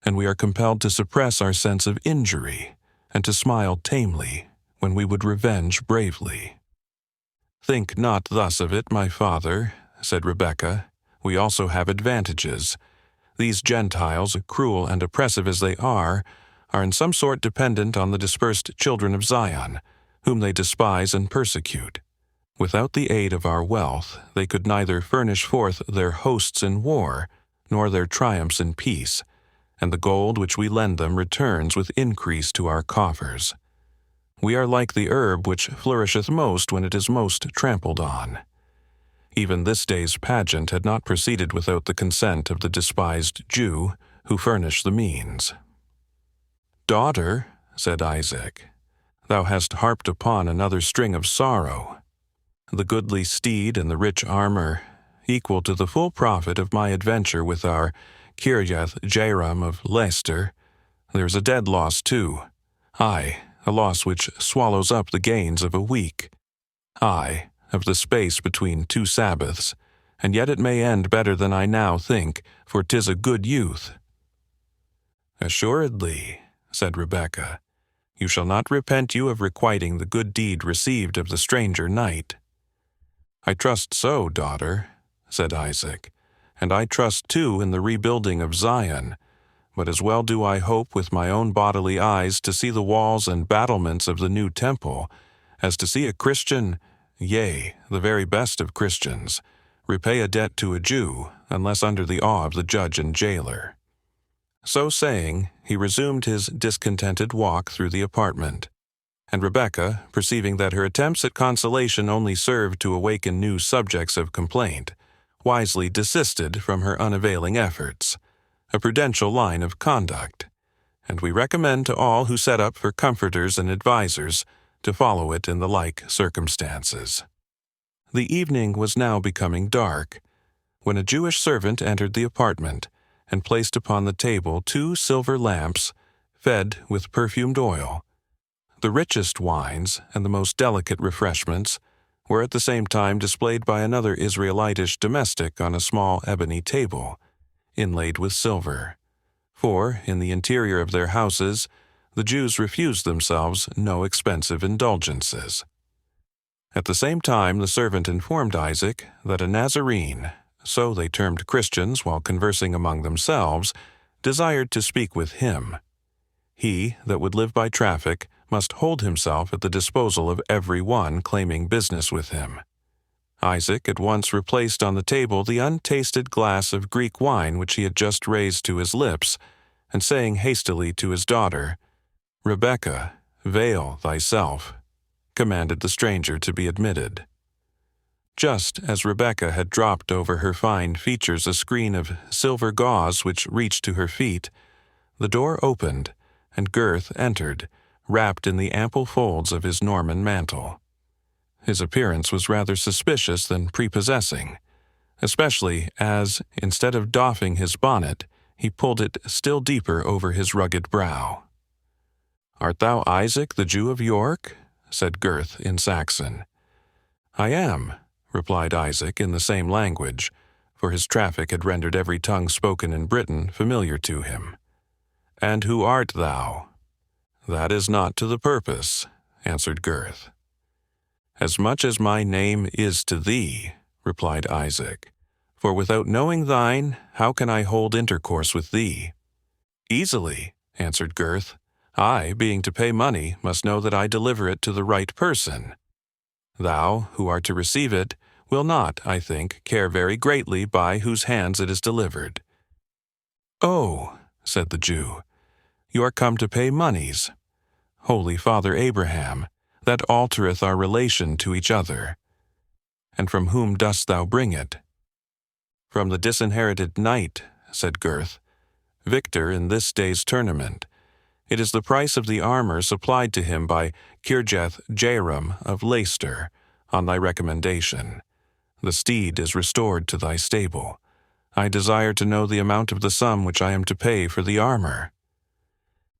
A: and we are compelled to suppress our sense of injury and to smile tamely when we would revenge bravely." "Think not thus of it, my father," said Rebecca. "We also have advantages. These Gentiles, cruel and oppressive as they are in some sort dependent on the dispersed children of Zion, whom they despise and persecute. Without the aid of our wealth, they could neither furnish forth their hosts in war, nor their triumphs in peace, and the gold which we lend them returns with increase to our coffers. We are like the herb which flourisheth most when it is most trampled on." Even this day's pageant had not proceeded without the consent of the despised Jew, who furnished the means. "Daughter," said Isaac, "thou hast harped upon another string of sorrow, the goodly steed and the rich armor, equal to the full profit of my adventure with our Kirjath-Jairam of Leicester. There's a dead loss too. Aye, a loss which swallows up the gains of a week. Aye, of the space between 2 Sabbaths, and yet it may end better than I now think, for 'tis a good youth." "Assuredly," said Rebekah, "you shall not repent you of requiting the good deed received of the stranger knight." "I trust so, daughter," said Isaac, "and I trust too in the rebuilding of Zion, but as well do I hope with my own bodily eyes to see the walls and battlements of the new temple, as to see a Christian, yea, the very best of Christians, repay a debt to a Jew, unless under the awe of the judge and jailer." So saying, he resumed his discontented walk through the apartment, and Rebekah, perceiving that her attempts at consolation only served to awaken new subjects of complaint, wisely desisted from her unavailing efforts, a prudential line of conduct, and we recommend to all who set up for comforters and advisers to follow it in the like circumstances. The evening was now becoming dark, when a Jewish servant entered the apartment and placed upon the table 2 silver lamps fed with perfumed oil. The richest wines and the most delicate refreshments were at the same time displayed by another Israelitish domestic on a small ebony table, inlaid with silver. For, in the interior of their houses, the Jews refused themselves no expensive indulgences. At the same time the servant informed Isaac that a Nazarene, so they termed Christians while conversing among themselves, desired to speak with him. He that would live by traffic must hold himself at the disposal of every one claiming business with him. Isaac at once replaced on the table the untasted glass of Greek wine which he had just raised to his lips, and saying hastily to his daughter, "Rebekah, veil thyself," commanded the stranger to be admitted. Just as Rebekah had dropped over her fine features a screen of silver gauze which reached to her feet, the door opened, and Gurth entered, wrapped in the ample folds of his Norman mantle. His appearance was rather suspicious than prepossessing, especially as, instead of doffing his bonnet, he pulled it still deeper over his rugged brow. "Art thou Isaac the Jew of York?" said Gurth in Saxon. "I am," replied Isaac in the same language, for his traffic had rendered every tongue spoken in Britain familiar to him. "And who art thou?" "That is not to the purpose," answered Gurth. "As much as my name is to thee," replied Isaac, "for without knowing thine, how can I hold intercourse with thee?" "Easily," answered Gurth. "I, being to pay money, must know that I deliver it to the right person. Thou, who art to receive it, will not, I think, care very greatly by whose hands it is delivered." "Oh," said the Jew, "you are come to pay moneys. Holy Father Abraham, that altereth our relation to each other. And from whom dost thou bring it?" "From the disinherited knight," said Gurth, "victor in this day's tournament. It is the price of the armor supplied to him by Kirjath-Jairam of Leicester, on thy recommendation. The steed is restored to thy stable. I desire to know the amount of the sum which I am to pay for the armor."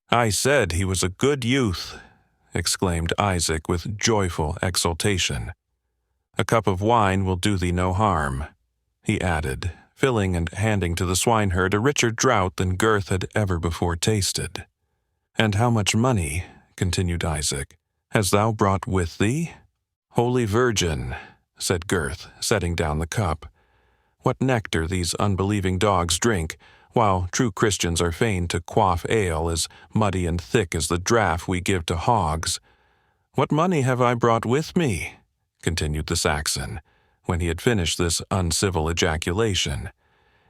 A: "I said he was a good youth," exclaimed Isaac with joyful exultation. "A cup of wine will do thee no harm," he added, filling and handing to the swineherd a richer draught than Gurth had ever before tasted. "And how much money," continued Isaac, "hast thou brought with thee?" "Holy Virgin," said Gurth, setting down the cup, "what nectar these unbelieving dogs drink, while true Christians are fain to quaff ale as muddy and thick as the draught we give to hogs. What money have I brought with me?" continued the Saxon, when he had finished this uncivil ejaculation.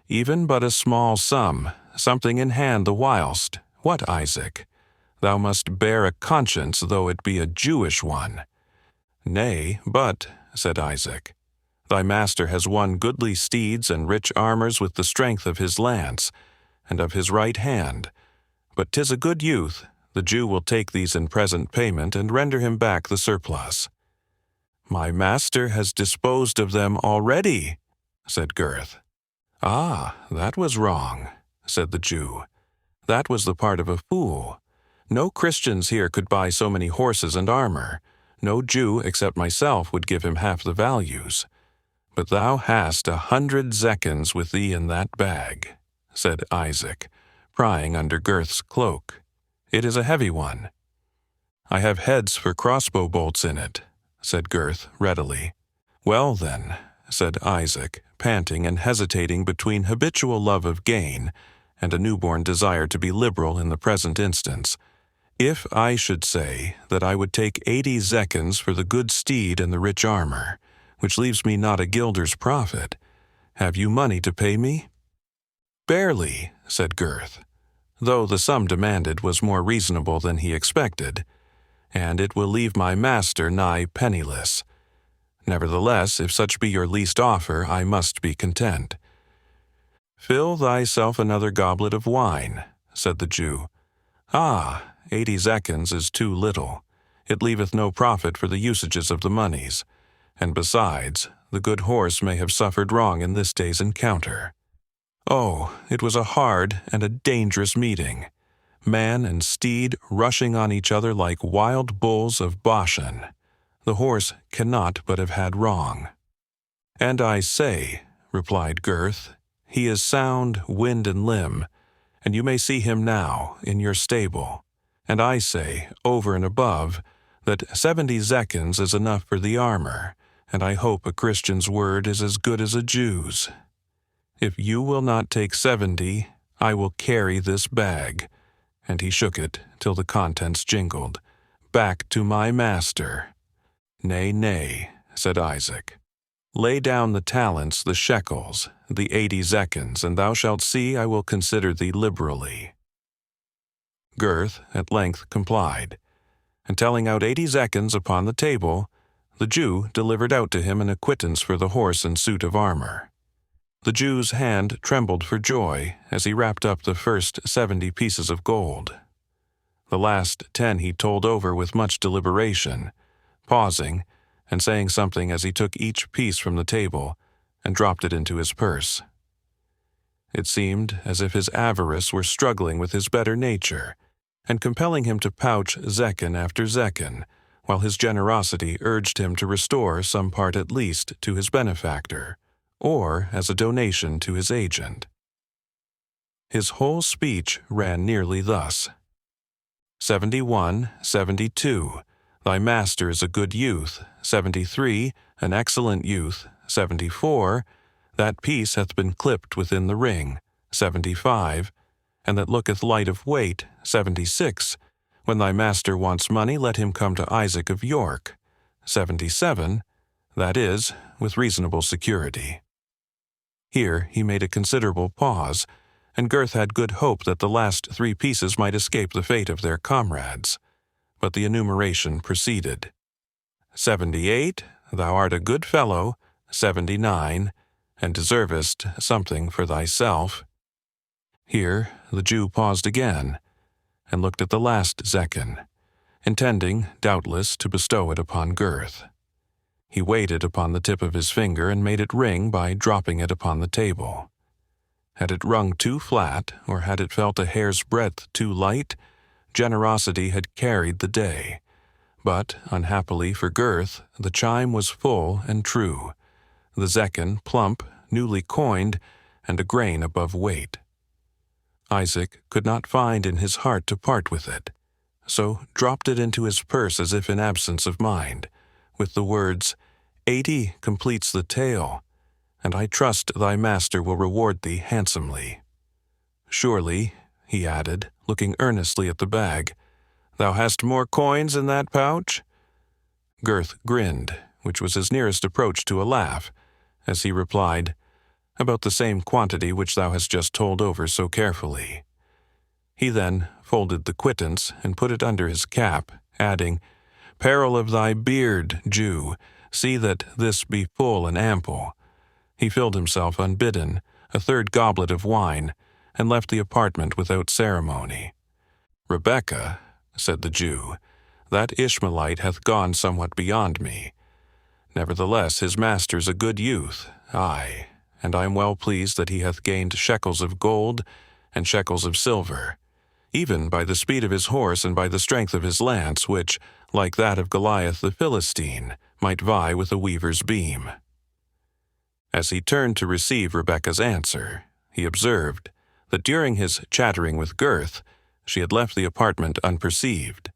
A: "Even but a small sum, something in hand the whilst. What, Isaac? Thou must bear a conscience, though it be a Jewish one." "Nay, but," said Isaac, "thy master has won goodly steeds and rich armors with the strength of his lance, and of his right hand. But 'tis a good youth, the Jew will take these in present payment and render him back the surplus." "My master has disposed of them already," said Gurth. "Ah, that was wrong," said the Jew. "That was the part of a fool. No Christians here could buy so many horses and armor. No Jew except myself would give him half the values. But thou hast 100 zecchins with thee in that bag," said Isaac, prying under Gurth's cloak. "It is a heavy one." "I have heads for crossbow bolts in it," said Gurth readily. "Well then," said Isaac, panting and hesitating between habitual love of gain and a newborn desire to be liberal in the present instance, "if I should say that I would take 80 zecchins for the good steed and the rich armor, which leaves me not a guilder's profit, have you money to pay me?" "Barely," said Gurth, though the sum demanded was more reasonable than he expected, "and it will leave my master nigh penniless. Nevertheless, if such be your least offer, I must be content." "Fill thyself another goblet of wine," said the Jew. "Ah, 80 zecchins is too little. It leaveth no profit for the usages of the moneys, and besides, the good horse may have suffered wrong in this day's encounter. Oh, it was a hard and a dangerous meeting, man and steed rushing on each other like wild bulls of Bashan. The horse cannot but have had wrong." "And I say," replied Gurth, "he is sound, wind and limb, and you may see him now in your stable. And I say, over and above, that 70 zecchins is enough for the armor, and I hope a Christian's word is as good as a Jew's. If you will not take 70, I will carry this bag," and he shook it till the contents jingled, "back to my master." "Nay, nay," said Isaac. "Lay down the talents, the shekels, the 80 zecchins, and thou shalt see I will consider thee liberally." Gurth at length complied, and telling out 80 zecchins upon the table, the Jew delivered out to him an acquittance for the horse and suit of armor. The Jew's hand trembled for joy as he wrapped up the first 70 pieces of gold. The last 10 he told over with much deliberation, pausing and saying something as he took each piece from the table and dropped it into his purse. It seemed as if his avarice were struggling with his better nature and compelling him to pouch zecchine after zecchine, while his generosity urged him to restore some part at least to his benefactor, or as a donation to his agent. His whole speech ran nearly thus: 71, 72, thy master is a good youth. 73, an excellent youth. 74, that piece hath been clipped within the ring. 75, and that looketh light of weight. 76, when thy master wants money, let him come to Isaac of York. 77, that is, with reasonable security. Here he made a considerable pause, and Gurth had good hope that the last 3 pieces might escape the fate of their comrades. But the enumeration proceeded. 78, thou art a good fellow. 79, and deservest something for thyself. Here the Jew paused again, and looked at the last zecchine, intending, doubtless, to bestow it upon Gurth. He weighed it upon the tip of his finger and made it ring by dropping it upon the table. Had it rung too flat, or had it felt a hair's breadth too light, generosity had carried the day. But, unhappily for Gurth, the chime was full and true, the zecchine plump, newly coined, and a grain above weight. Isaac could not find in his heart to part with it, so dropped it into his purse as if in absence of mind, with the words, 80 completes the tale, and I trust thy master will reward thee handsomely. Surely, he added, looking earnestly at the bag, thou hast more coins in that pouch? Gurth grinned, which was his nearest approach to a laugh, as he replied, about the same quantity which thou hast just told over so carefully. He then folded the quittance and put it under his cap, adding, Peril of thy beard, Jew, see that this be full and ample. He filled himself unbidden, a 3rd goblet of wine, and left the apartment without ceremony. Rebecca, said the Jew, that Ishmaelite hath gone somewhat beyond me. Nevertheless, his master's a good youth, aye, and I am well pleased that he hath gained shekels of gold and shekels of silver, even by the speed of his horse and by the strength of his lance, which, like that of Goliath the Philistine, might vie with a weaver's beam. As he turned to receive Rebekah's answer, he observed that during his chattering with Gurth, she had left the apartment unperceived.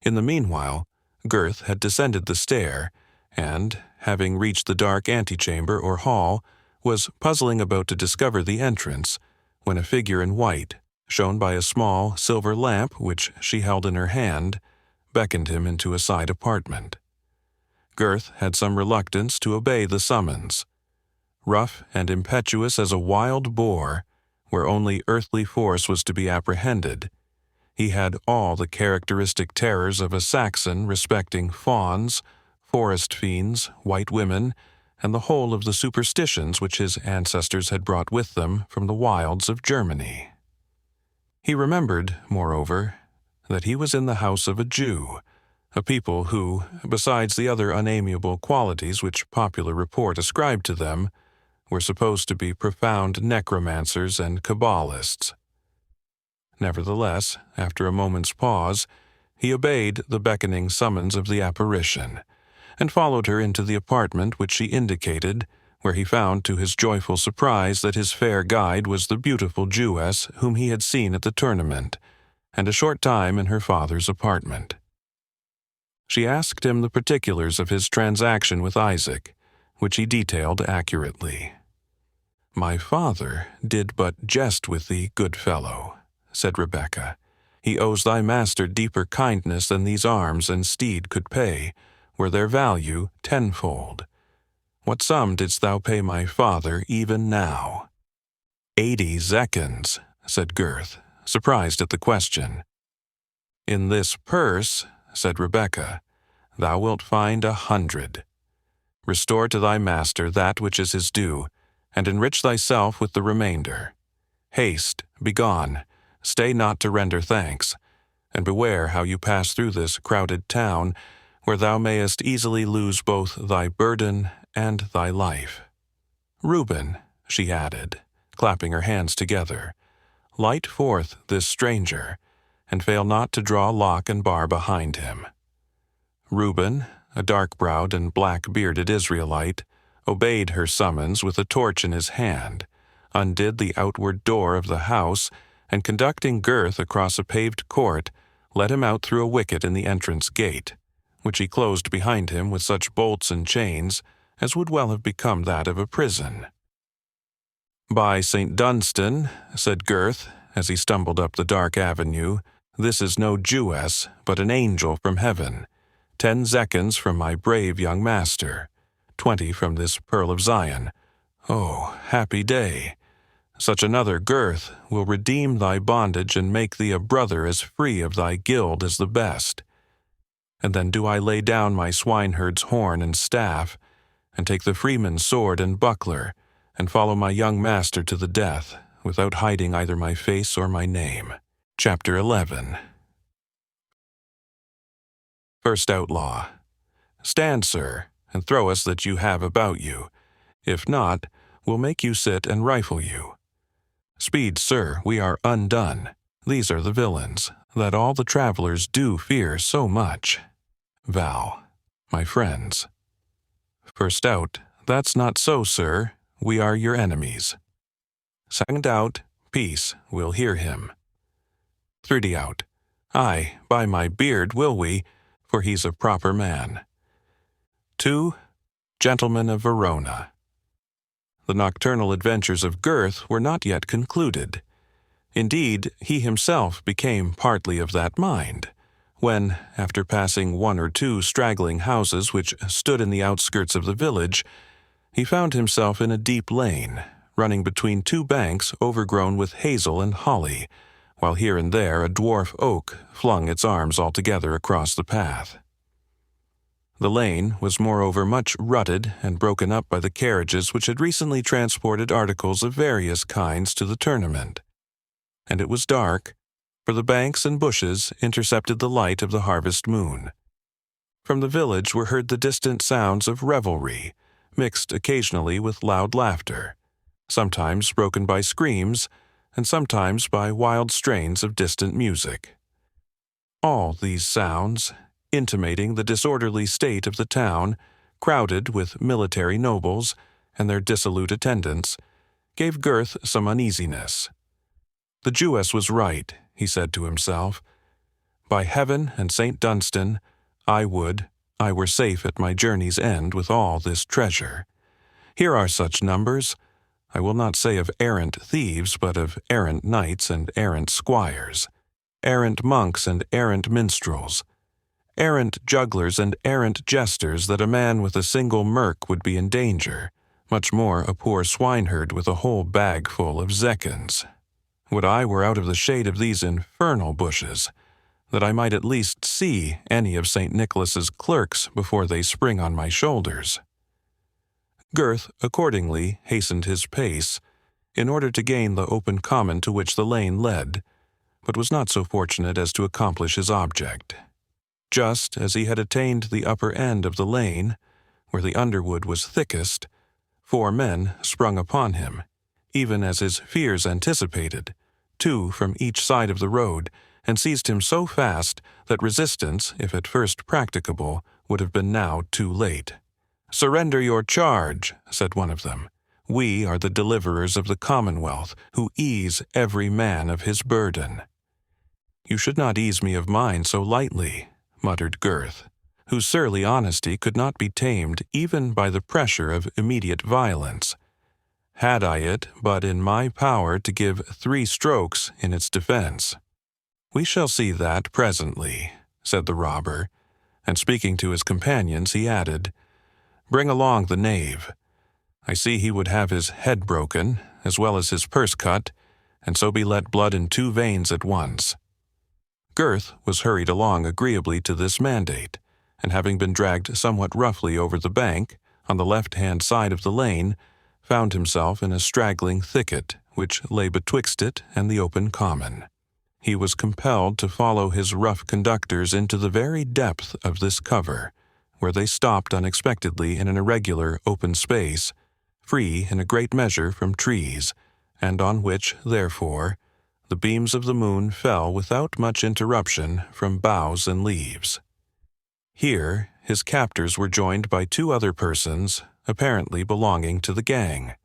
A: In the meanwhile, Gurth had descended the stair, and, having reached the dark antechamber or hall, was puzzling about to discover the entrance, when a figure in white, shown by a small silver lamp which she held in her hand, beckoned him into a side apartment. Gurth had some reluctance to obey the summons. Rough and impetuous as a wild boar, where only earthly force was to be apprehended, he had all the characteristic terrors of a Saxon respecting fauns, forest fiends, white women, and the whole of the superstitions which his ancestors had brought with them from the wilds of Germany. He remembered, moreover, that he was in the house of a Jew, a people who, besides the other unamiable qualities which popular report ascribed to them, were supposed to be profound necromancers and Kabbalists. Nevertheless, after a moment's pause, he obeyed the beckoning summons of the apparition, and followed her into the apartment which she indicated, where he found to his joyful surprise that his fair guide was the beautiful Jewess whom he had seen at the tournament, and a short time in her father's apartment. She asked him the particulars of his transaction with Isaac, which he detailed accurately. "My father did but jest with thee, good fellow," said Rebekah. "He owes thy master deeper kindness than these arms and steed could pay, were their value tenfold. What sum didst thou pay my father even now?" 80 zecchins, said Gurth, surprised at the question. "In this purse," said Rebekah, "thou wilt find 100. Restore to thy master that which is his due, and enrich thyself with the remainder. Haste, begone, stay not to render thanks, and beware how you pass through this crowded town, where thou mayest easily lose both thy burden and thy life. Reuben," she added, clapping her hands together, "light forth this stranger, and fail not to draw lock and bar behind him." Reuben, a dark-browed and black-bearded Israelite, obeyed her summons with a torch in his hand, undid the outward door of the house, and conducting Gurth across a paved court, led him out through a wicket in the entrance gate, which he closed behind him with such bolts and chains as would well have become that of a prison. "By St. Dunstan," said Gurth, as he stumbled up the dark avenue, "this is no Jewess, but an angel from heaven. 10 zecchins from my brave young master, 20 from this pearl of Zion. Oh, happy day! Such another, Gurth, will redeem thy bondage and make thee a brother as free of thy guild as the best. And then do I lay down my swineherd's horn and staff, and take the freeman's sword and buckler, and follow my young master to the death, without hiding either my face or my name." Chapter 11. First Outlaw. "Stand, sir, and throw us that you have about you. If not, we'll make you sit and rifle you. Speed, sir, we are undone. These are the villains, that all the travelers do fear so much. Val, my friends. First out, that's not so, sir, we are your enemies. Second out, peace, we'll hear him. 30 out, aye, by my beard will we, for he's a proper man. 2, gentlemen of Verona." The nocturnal adventures of Gurth were not yet concluded. Indeed, he himself became partly of that mind, when, after passing 1 or 2 straggling houses which stood in the outskirts of the village, he found himself in a deep lane, running between 2 banks overgrown with hazel and holly, while here and there a dwarf oak flung its arms altogether across the path. The lane was moreover much rutted and broken up by the carriages which had recently transported articles of various kinds to the tournament, and it was dark, for the banks and bushes intercepted the light of the harvest moon. From the village were heard the distant sounds of revelry, mixed occasionally with loud laughter, sometimes broken by screams, and sometimes by wild strains of distant music. All these sounds, intimating the disorderly state of the town, crowded with military nobles and their dissolute attendants, gave Gurth some uneasiness. The Jewess was right, he said to himself. By heaven and St. Dunstan, I were safe at my journey's end with all this treasure. Here are such numbers, I will not say of errant thieves, but of errant knights and errant squires, errant monks and errant minstrels, errant jugglers and errant jesters, that a man with a single merk would be in danger, much more a poor swineherd with a whole bag full of zecchins. Would I were out of the shade of these infernal bushes, that I might at least see any of St. Nicholas's clerks before they spring on my shoulders. Gurth accordingly hastened his pace, in order to gain the open common to which the lane led, but was not so fortunate as to accomplish his object. Just as he had attained the upper end of the lane, where the underwood was thickest, 4 men sprung upon him, even as his fears anticipated, 2 from each side of the road, and seized him so fast that resistance, if at first practicable, would have been now too late. "Surrender your charge," said one of them. "We are the deliverers of the Commonwealth, who ease every man of his burden." "You should not ease me of mine so lightly," muttered Gurth, whose surly honesty could not be tamed even by the pressure of immediate violence. "Had I it but in my power to give 3 strokes in its defense." "We shall see that presently," said the robber, and speaking to his companions, he added, "Bring along the knave. I see he would have his head broken, as well as his purse cut, and so be let blood in 2 veins at once." Gurth was hurried along agreeably to this mandate, and having been dragged somewhat roughly over the bank, on the left-hand side of the lane, found himself in a straggling thicket, which lay betwixt it and the open common. He was compelled to follow his rough conductors into the very depth of this cover, where they stopped unexpectedly in an irregular open space, free in a great measure from trees, and on which, therefore, the beams of the moon fell without much interruption from boughs and leaves. Here his captors were joined by 2 other persons, apparently belonging to the gang.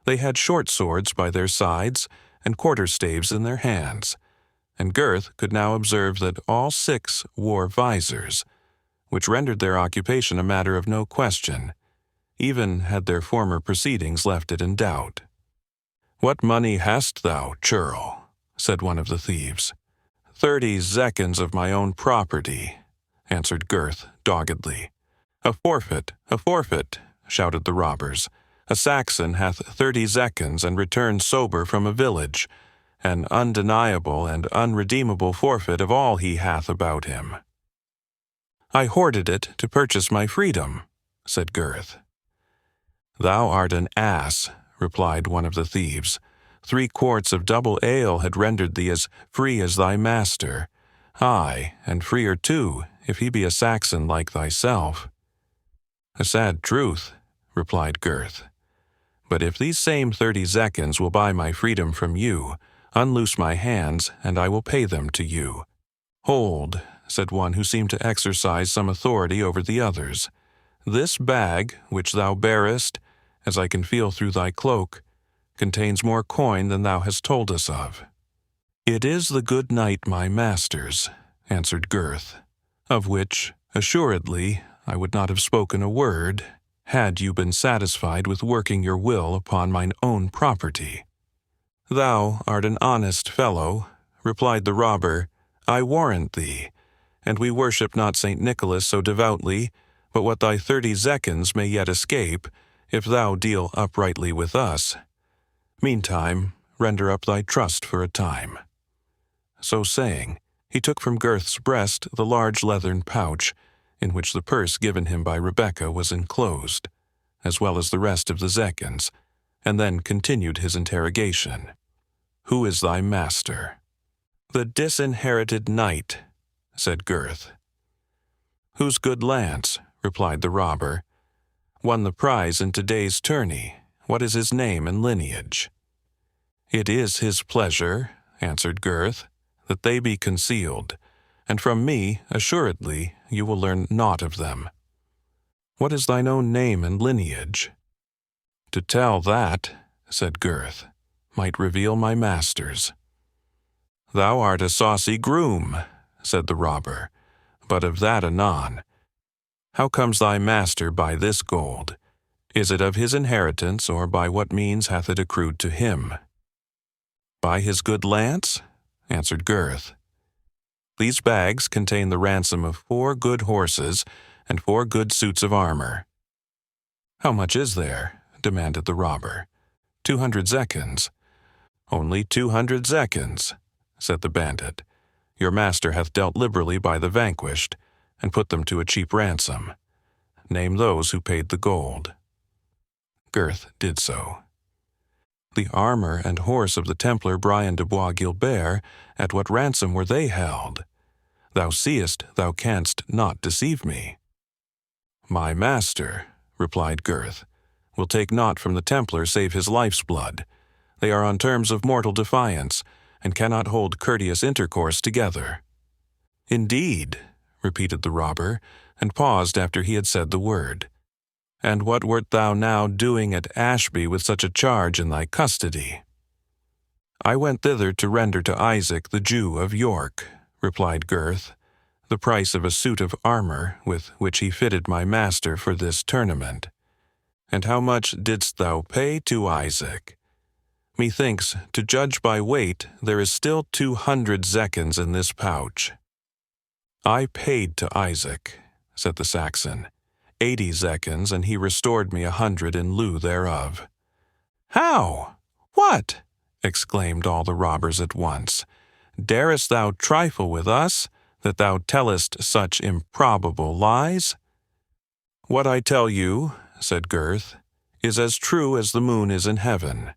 A: They had short swords by their sides and quarterstaves in their hands, and Gurth could now observe that all 6 wore visors, which rendered their occupation a matter of no question, even had their former proceedings left it in doubt. "What money hast thou, churl?" said one of the thieves. 30 zecchins of my own property," answered Gurth doggedly. A forfeit," shouted the robbers. "A Saxon hath 30 zecchins and returns sober from a village, an undeniable and unredeemable forfeit of all he hath about him." "I hoarded it to purchase my freedom," said Gurth. "Thou art an ass," replied one of the thieves. 3 quarts of double ale had rendered thee as free as thy master, aye, and freer too, if he be a Saxon like thyself." "A sad truth," replied Gurth. "But if these same 30 zecchins will buy my freedom from you, unloose my hands, and I will pay them to you." "Hold," said one who seemed to exercise some authority over the others. "This bag, which thou bearest, as I can feel through thy cloak, contains more coin than thou hast told us of." "It is the good knight my master's," answered Gurth, "of which, assuredly, I would not have spoken a word, had you been satisfied with working your will upon mine own property." "Thou art an honest fellow," replied the robber, "I warrant thee, and we worship not St. Nicholas so devoutly, but what thy 30 zecchins may yet escape, if thou deal uprightly with us. Meantime, render up thy trust for a time." So saying, he took from Gurth's breast the large leathern pouch, in which the purse given him by Rebecca was enclosed, as well as the rest of the zecchins, and then continued his interrogation. "Who is thy master?" "The disinherited knight," said Gurth. "Whose good lance?" replied the robber. "Won the prize in today's tourney. What is his name and lineage?" "It is his pleasure," answered Gurth, "that they be concealed, and from me, assuredly, you will learn naught of them. What is thine own name and lineage?" "To tell that," said Gurth, "might reveal my master's." "Thou art a saucy groom," said the robber, "but of that anon. How comes thy master by this gold? Is it of his inheritance, or by what means hath it accrued to him?" "By his good lance," answered Gurth. "These bags contain the ransom of 4 good horses and 4 good suits of armor." "How much is there?" demanded the robber. 200 zecchins." "Only 200 zecchins," said the bandit. "Your master hath dealt liberally by the vanquished, and put them to a cheap ransom. Name those who paid the gold." Gurth did so. "The armor and horse of the Templar Brian de Bois Guilbert, at what ransom were they held? Thou seest thou canst not deceive me." "My master," replied Gurth, "will take naught from the Templar save his life's blood. They are on terms of mortal defiance, and cannot hold courteous intercourse together." "Indeed," repeated the robber, and paused after he had said the word. "And what wert thou now doing at Ashby with such a charge in thy custody?" "I went thither to render to Isaac the Jew of York," replied Gurth, "the price of a suit of armor with which he fitted my master for this tournament." "And how much didst thou pay to Isaac?" "Methinks, to judge by weight, there is still 200 zecchins in this pouch." "I paid to Isaac," said the Saxon, 80 zecchins, and he restored me 100 in lieu thereof." "How? What?" exclaimed all the robbers at once. "Darest thou trifle with us, that thou tellest such improbable lies?" "What I tell you," said Gurth, "is as true as the moon is in heaven.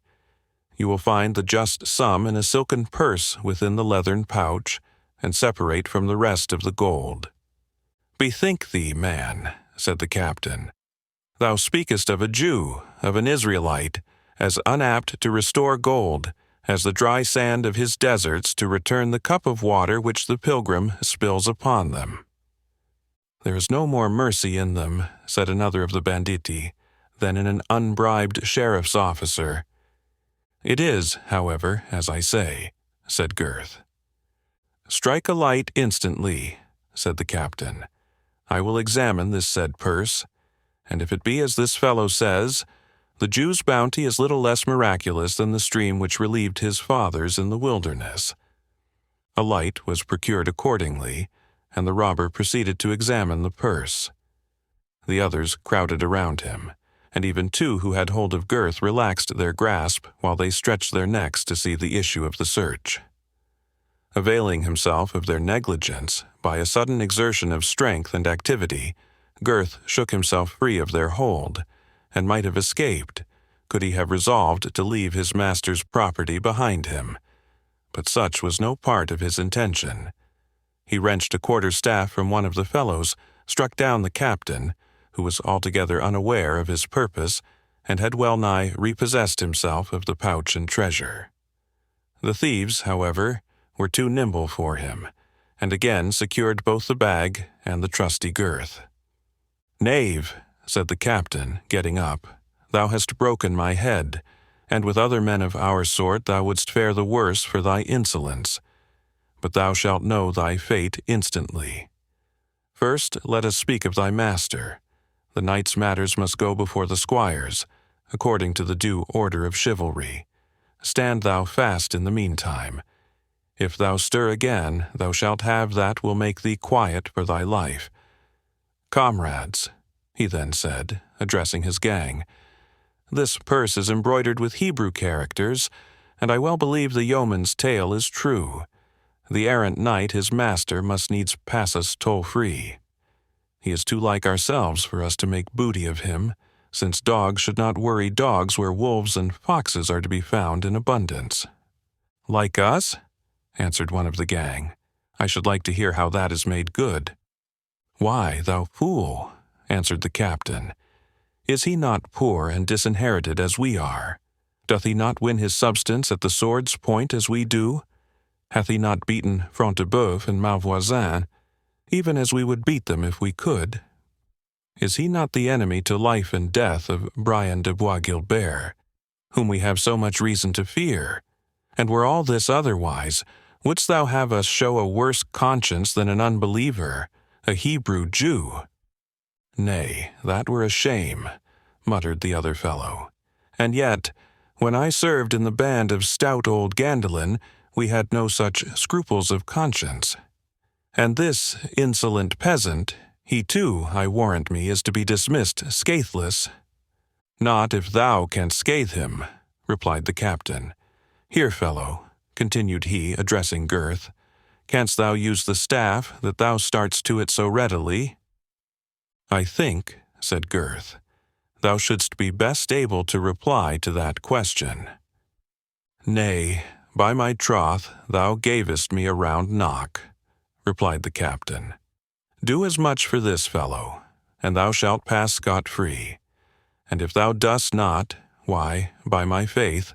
A: You will find the just sum in a silken purse within the leathern pouch, and separate from the rest of the gold." "Bethink thee, man," said the captain. "Thou speakest of a Jew, of an Israelite, as unapt to restore gold as the dry sand of his deserts to return the cup of water which the pilgrim spills upon them." "There is no more mercy in them," said another of the banditti, "than in an unbribed sheriff's officer." "It is, however, as I say," said Gurth. "Strike a light instantly," said the captain. "I will examine this said purse, and if it be as this fellow says, the Jew's bounty is little less miraculous than the stream which relieved his fathers in the wilderness." A light was procured accordingly, and the robber proceeded to examine the purse. The others crowded around him, and even 2 who had hold of Gurth relaxed their grasp while they stretched their necks to see the issue of the search. Availing himself of their negligence, by a sudden exertion of strength and activity, Gurth shook himself free of their hold, and might have escaped, could he have resolved to leave his master's property behind him. But such was no part of his intention. He wrenched a quarter-staff from one of the fellows, struck down the captain, who was altogether unaware of his purpose, and had well-nigh repossessed himself of the pouch and treasure. The thieves, however, were too nimble for him, and again secured both the bag and the trusty Gurth. "Knave," said the captain, getting up, "thou hast broken my head, and with other men of our sort thou wouldst fare the worse for thy insolence. But thou shalt know thy fate instantly. First, let us speak of thy master. The knight's matters must go before the squire's, according to the due order of chivalry. Stand thou fast in the meantime. If thou stir again, thou shalt have that will make thee quiet for thy life. Comrades," he then said, addressing his gang, "this purse is embroidered with Hebrew characters, and I well believe the yeoman's tale is true. The errant knight, his master, must needs pass us toll-free. He is too like ourselves for us to make booty of him, since dogs should not worry dogs where wolves and foxes are to be found in abundance." "Like us?" answered one of the gang. "I should like to hear how that is made good." "Why, thou fool," answered the captain, "is he not poor and disinherited as we are? Doth he not win his substance at the sword's point as we do? Hath he not beaten Front-de-Bœuf and Malvoisin, even as we would beat them if we could? Is he not the enemy to life and death of Brian de Bois-Guilbert, whom we have so much reason to fear? And were all this otherwise, wouldst thou have us show a worse conscience than an unbeliever, a Hebrew Jew?" "Nay, that were a shame," muttered the other fellow. "And yet, when I served in the band of stout old Gandalin, we had no such scruples of conscience. And this insolent peasant, he too, I warrant me, is to be dismissed scatheless." "Not if thou canst scathe him," replied the captain. "Here, fellow," continued he, addressing Gurth, "canst thou use the staff, that thou startst to it so readily?" "I think," said Gurth, "thou shouldst be best able to reply to that question." "Nay, by my troth, thou gavest me a round knock," replied the captain. "Do as much for this fellow, and thou shalt pass scot-free. And if thou dost not, why, by my faith,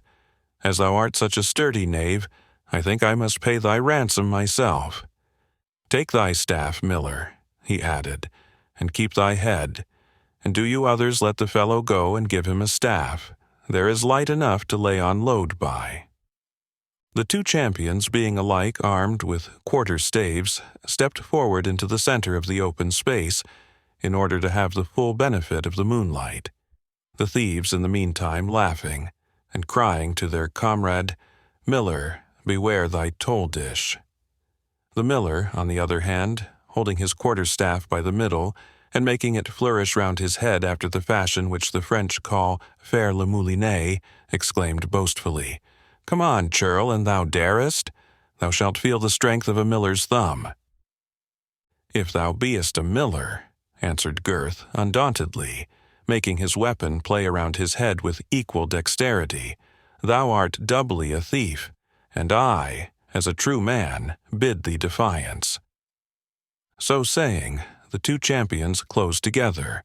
A: as thou art such a sturdy knave, I think I must pay thy ransom myself. Take thy staff, miller," he added, "and keep thy head, and do you others let the fellow go and give him a staff. There is light enough to lay on load by." The two champions, being alike armed with quarter-staves, stepped forward into the center of the open space, in order to have the full benefit of the moonlight, the thieves in the meantime laughing, and crying to their comrade, "Miller, beware thy toll-dish." The miller, on the other hand, holding his quarter-staff by the middle, and making it flourish round his head after the fashion which the French call faire le moulinet, exclaimed boastfully, "Come on, churl, an thou darest. Thou shalt feel the strength of a miller's thumb." "If thou beest a miller," answered Gurth undauntedly, making his weapon play around his head with equal dexterity, "thou art doubly a thief, and I, as a true man, bid thee defiance." So saying, the two champions closed together,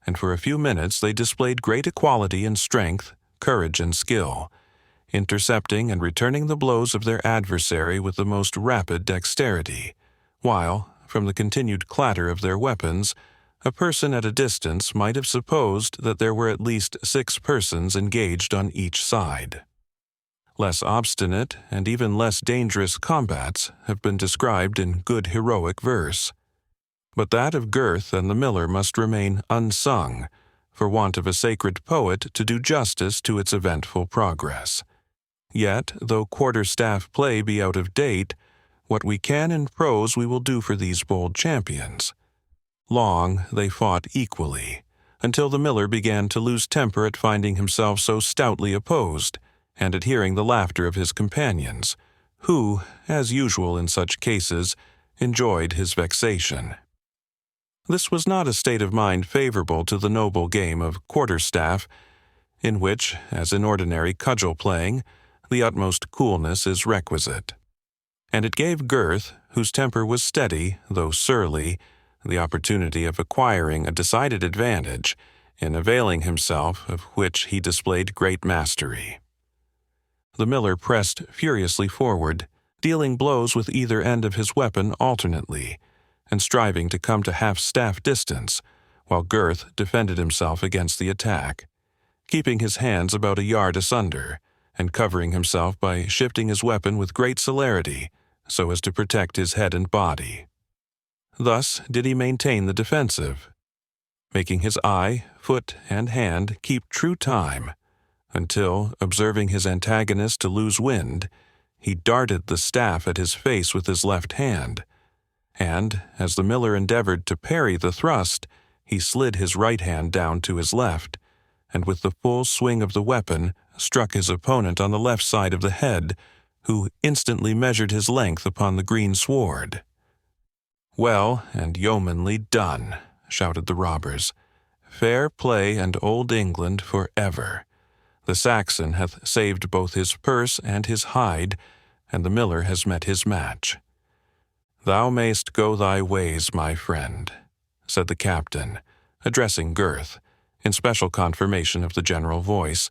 A: and for a few minutes they displayed great equality in strength, courage, and skill, intercepting and returning the blows of their adversary with the most rapid dexterity, while, from the continued clatter of their weapons, a person at a distance might have supposed that there were at least 6 persons engaged on each side. Less obstinate and even less dangerous combats have been described in good heroic verse, but that of Gurth and the miller must remain unsung, for want of a sacred poet to do justice to its eventful progress. Yet, though quarter-staff play be out of date, what we can in prose we will do for these bold champions. Long they fought equally, until the miller began to lose temper at finding himself so stoutly opposed, and at hearing the laughter of his companions, who, as usual in such cases, enjoyed his vexation. This was not a state of mind favorable to the noble game of quarter-staff, in which, as in ordinary cudgel-playing, the utmost coolness is requisite. And it gave Gurth, whose temper was steady, though surly, the opportunity of acquiring a decided advantage, in availing himself of which he displayed great mastery. The miller pressed furiously forward, dealing blows with either end of his weapon alternately, and striving to come to half-staff distance, while Gurth defended himself against the attack, keeping his hands about a yard asunder, and covering himself by shifting his weapon with great celerity, so as to protect his head and body. Thus did he maintain the defensive, making his eye, foot, and hand keep true time, until, observing his antagonist to lose wind, he darted the staff at his face with his left hand, and, as the miller endeavored to parry the thrust, he slid his right hand down to his left, and with the full swing of the weapon struck his opponent on the left side of the head, who instantly measured his length upon the green sward. "Well and yeomanly done," shouted the robbers. "Fair play and old England for ever. The Saxon hath saved both his purse and his hide, and the miller has met his match. Thou mayst go thy ways, my friend, said the captain, addressing Gurth, in special confirmation of the general voice,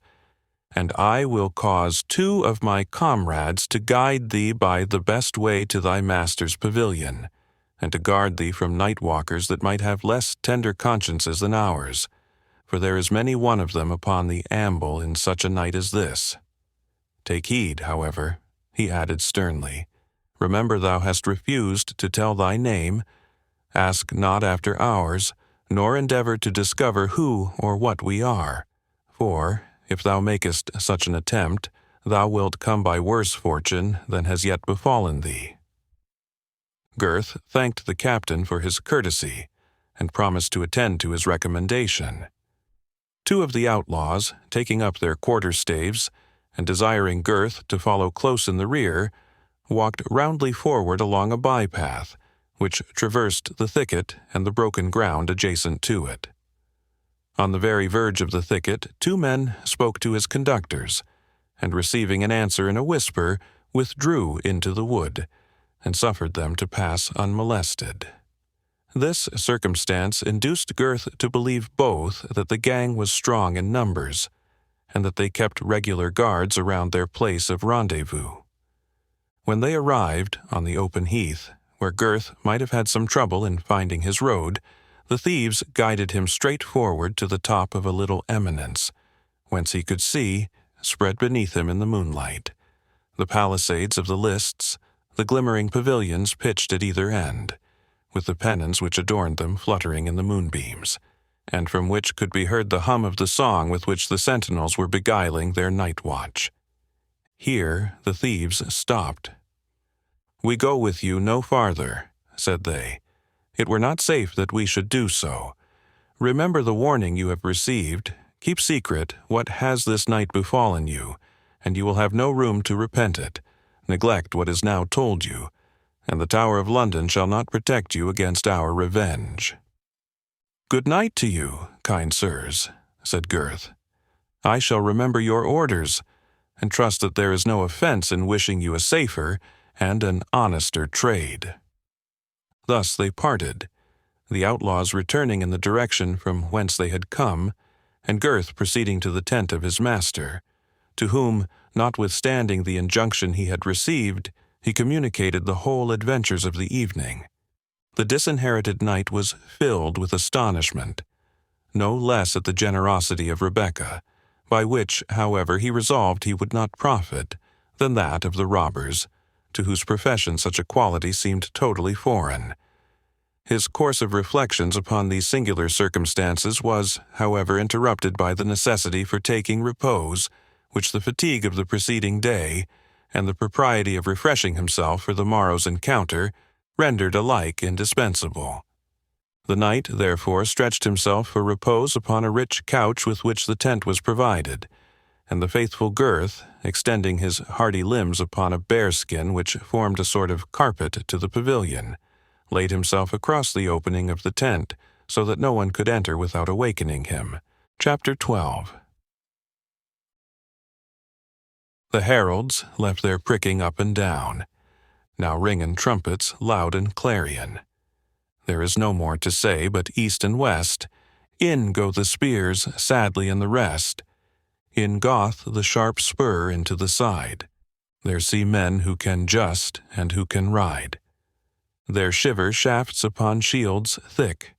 A: "and I will cause 2 of my comrades to guide thee by the best way to thy master's pavilion, and to guard thee from night walkers that might have less tender consciences than ours, for there is many one of them upon the amble in such a night as this. Take heed, however," he added sternly, "remember thou hast refused to tell thy name. Ask not after ours, nor endeavor to discover who or what we are, for, if thou makest such an attempt, thou wilt come by worse fortune than has yet befallen thee." Gurth thanked the captain for his courtesy, and promised to attend to his recommendation. 2 of the outlaws, taking up their quarter-staves, and desiring Gurth to follow close in the rear, walked roundly forward along a bypath, which traversed the thicket and the broken ground adjacent to it. On the very verge of the thicket, 2 men spoke to his conductors, and receiving an answer in a whisper, withdrew into the wood, and suffered them to pass unmolested. This circumstance induced Gurth to believe both that the gang was strong in numbers, and that they kept regular guards around their place of rendezvous. When they arrived on the open heath, where Gurth might have had some trouble in finding his road, the thieves guided him straight forward to the top of a little eminence, whence he could see, spread beneath him in the moonlight, the palisades of the lists, the glimmering pavilions pitched at either end, with the pennons which adorned them fluttering in the moonbeams, and from which could be heard the hum of the song with which the sentinels were beguiling their night watch. Here the thieves stopped. "We go with you no farther," said they. "It were not safe that we should do so. Remember the warning you have received. Keep secret what has this night befallen you, and you will have no room to repent it. Neglect what is now told you, and the Tower of London shall not protect you against our revenge." "Good night to you, kind sirs," said Gurth. "I shall remember your orders, and trust that there is no offense in wishing you a safer and an honester trade." Thus they parted, the outlaws returning in the direction from whence they had come, and Gurth proceeding to the tent of his master, to whom, notwithstanding the injunction he had received, he communicated the whole adventures of the evening. The disinherited knight was filled with astonishment, no less at the generosity of Rebecca, by which, however, he resolved he would not profit, than that of the robbers, to whose profession such a quality seemed totally foreign. His course of reflections upon these singular circumstances was, however, interrupted by the necessity for taking repose, which the fatigue of the preceding day, and the propriety of refreshing himself for the morrow's encounter, rendered alike indispensable. The knight, therefore, stretched himself for repose upon a rich couch with which the tent was provided, and the faithful Gurth, extending his hardy limbs upon a bearskin which formed a sort of carpet to the pavilion, laid himself across the opening of the tent, so that no one could enter without awakening him. Chapter 12. The heralds left their pricking up and down, now ringing trumpets loud and clarion. There is no more to say, but east and west, in go the spears sadly in the rest. In Goth the sharp spur into the side. There see men who can just and who can ride. There shiver shafts upon shields thick.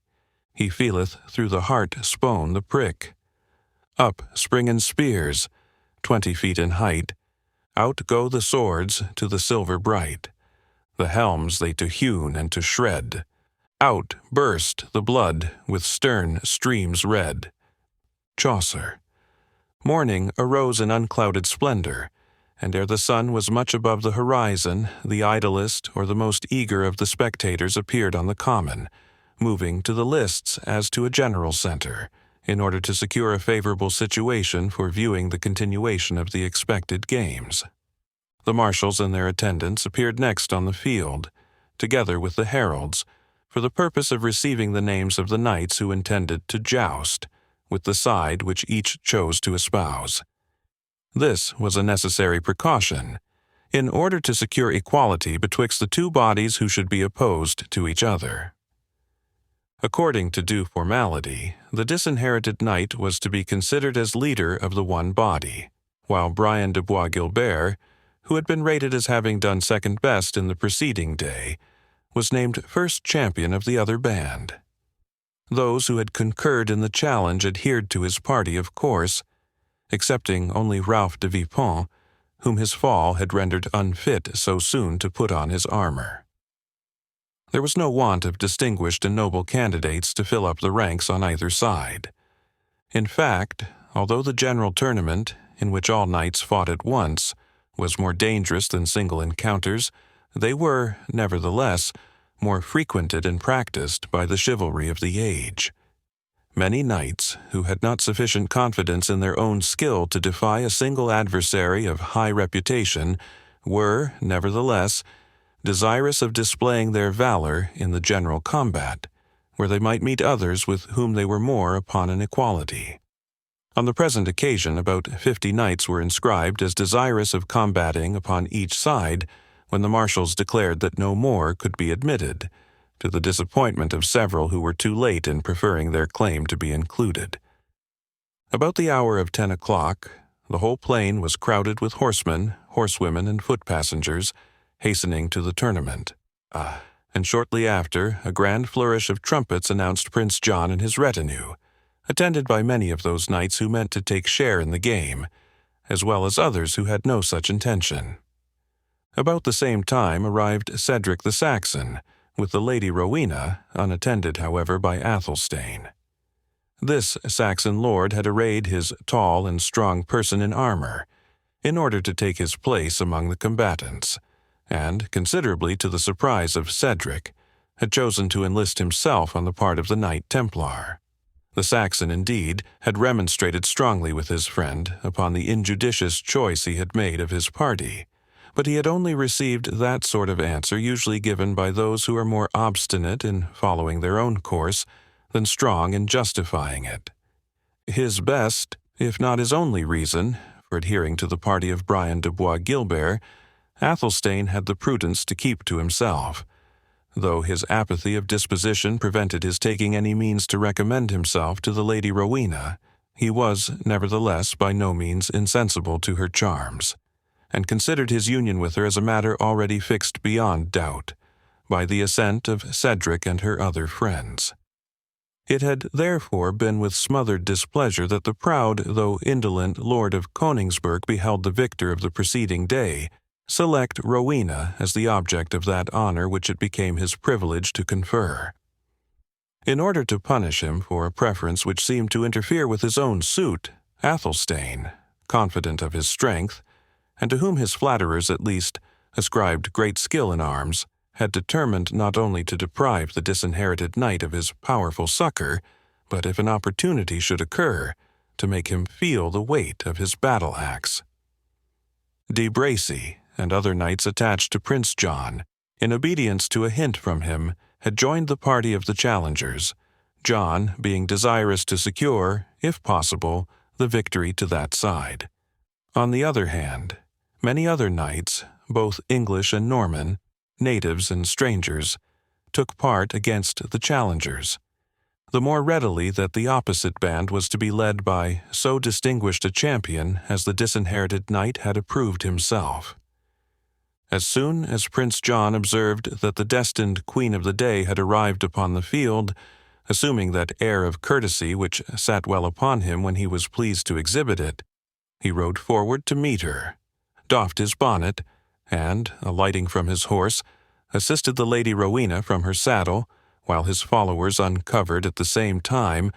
A: He feeleth through the heart spone the prick. Up springen spears, 20 feet in height. Out go the swords to the silver bright. The helms they to hewn and to shred. Out burst the blood with stern streams red. Chaucer. Morning arose in unclouded splendor, and ere the sun was much above the horizon, the idlest or the most eager of the spectators appeared on the common, moving to the lists as to a general center, in order to secure a favorable situation for viewing the continuation of the expected games. The marshals and their attendants appeared next on the field, together with the heralds, for the purpose of receiving the names of the knights who intended to joust, with the side which each chose to espouse. This was a necessary precaution, in order to secure equality betwixt the 2 bodies who should be opposed to each other. According to due formality, the disinherited knight was to be considered as leader of the one body, while Brian de Bois Guilbert, who had been rated as having done second best in the preceding day, was named first champion of the other band. Those who had concurred in the challenge adhered to his party, of course, excepting only Ralph de Vipont, whom his fall had rendered unfit so soon to put on his armor. There was no want of distinguished and noble candidates to fill up the ranks on either side. In fact, although the general tournament, in which all knights fought at once, was more dangerous than single encounters, they were, nevertheless, more frequented and practiced by the chivalry of the age. Many knights, who had not sufficient confidence in their own skill to defy a single adversary of high reputation, were, nevertheless, desirous of displaying their valor in the general combat, where they might meet others with whom they were more upon an equality. On the present occasion, about 50 knights were inscribed as desirous of combating upon each side, when the marshals declared that no more could be admitted, to the disappointment of several who were too late in preferring their claim to be included. About the hour of 10 o'clock, the whole plain was crowded with horsemen, horsewomen, and foot passengers, hastening to the tournament. And shortly after, a grand flourish of trumpets announced Prince John and his retinue, attended by many of those knights who meant to take share in the game, as well as others who had no such intention. About the same time arrived Cedric the Saxon, with the Lady Rowena, unattended, however, by Athelstane. This Saxon lord had arrayed his tall and strong person in armor, in order to take his place among the combatants, and, considerably to the surprise of Cedric, had chosen to enlist himself on the part of the Knight Templar. The Saxon, indeed, had remonstrated strongly with his friend upon the injudicious choice he had made of his party, but he had only received that sort of answer usually given by those who are more obstinate in following their own course than strong in justifying it. His best, if not his only reason, for adhering to the party of Brian de Bois Guilbert, Athelstane had the prudence to keep to himself. Though his apathy of disposition prevented his taking any means to recommend himself to the Lady Rowena, he was, nevertheless, by no means insensible to her charms, and considered his union with her as a matter already fixed beyond doubt, by the assent of Cedric and her other friends. It had therefore been with smothered displeasure that the proud, though indolent, Lord of Königsberg beheld the victor of the preceding day select Rowena as the object of that honor which it became his privilege to confer. In order to punish him for a preference which seemed to interfere with his own suit, Athelstane, confident of his strength, and to whom his flatterers at least ascribed great skill in arms, had determined not only to deprive the disinherited knight of his powerful succor, but if an opportunity should occur, to make him feel the weight of his battle-axe. De Bracy and other knights attached to Prince John, in obedience to a hint from him, had joined the party of the challengers, John being desirous to secure, if possible, the victory to that side. On the other hand, many other knights, both English and Norman, natives and strangers, took part against the challengers, the more readily that the opposite band was to be led by so distinguished a champion as the disinherited knight had approved himself. As soon as Prince John observed that the destined Queen of the Day had arrived upon the field, assuming that air of courtesy which sat well upon him when he was pleased to exhibit it, he rode forward to meet her, doffed his bonnet, and, alighting from his horse, assisted the Lady Rowena from her saddle, while his followers uncovered at the same time,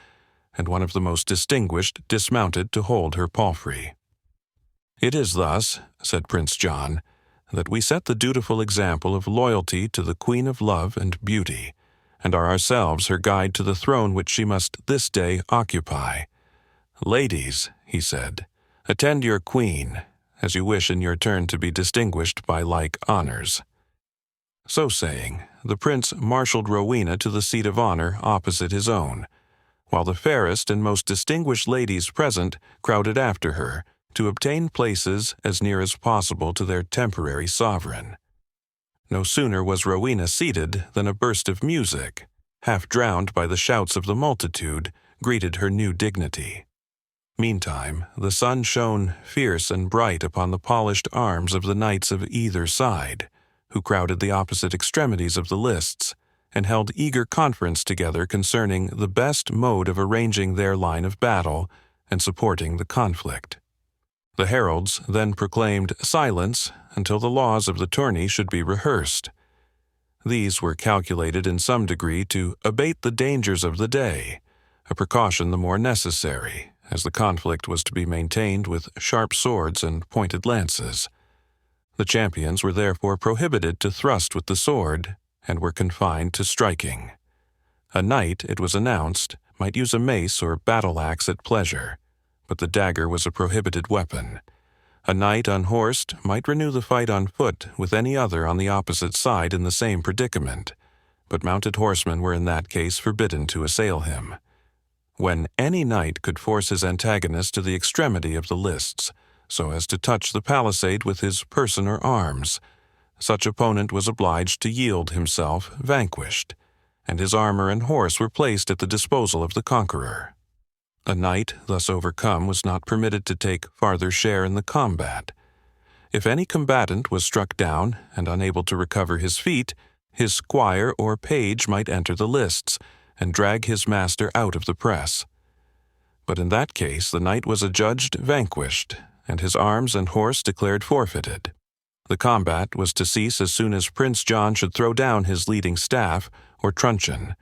A: and one of the most distinguished dismounted to hold her palfrey. "It is thus," said Prince John, "that we set the dutiful example of loyalty to the Queen of Love and Beauty, and are ourselves her guide to the throne which she must this day occupy. Ladies," he said, "attend your queen, as you wish in your turn to be distinguished by like honors." So saying, the prince marshaled Rowena to the seat of honor opposite his own, while the fairest and most distinguished ladies present crowded after her to obtain places as near as possible to their temporary sovereign. No sooner was Rowena seated than a burst of music, half drowned by the shouts of the multitude, greeted her new dignity. Meantime, the sun shone fierce and bright upon the polished arms of the knights of either side, who crowded the opposite extremities of the lists, and held eager conference together concerning the best mode of arranging their line of battle and supporting the conflict. The heralds then proclaimed silence until the laws of the tourney should be rehearsed. These were calculated in some degree to abate the dangers of the day, a precaution the more necessary, as the conflict was to be maintained with sharp swords and pointed lances. The champions were therefore prohibited to thrust with the sword, and were confined to striking. A knight, it was announced, might use a mace or battle-axe at pleasure, but the dagger was a prohibited weapon. A knight unhorsed might renew the fight on foot with any other on the opposite side in the same predicament, but mounted horsemen were in that case forbidden to assail him. When any knight could force his antagonist to the extremity of the lists, so as to touch the palisade with his person or arms, such opponent was obliged to yield himself vanquished, and his armor and horse were placed at the disposal of the conqueror. A knight thus overcome was not permitted to take farther share in the combat. If any combatant was struck down and unable to recover his feet, his squire or page might enter the lists and drag his master out of the press. But in that case the knight was adjudged vanquished, and his arms and horse declared forfeited. The combat was to cease as soon as Prince John should throw down his leading staff or truncheon,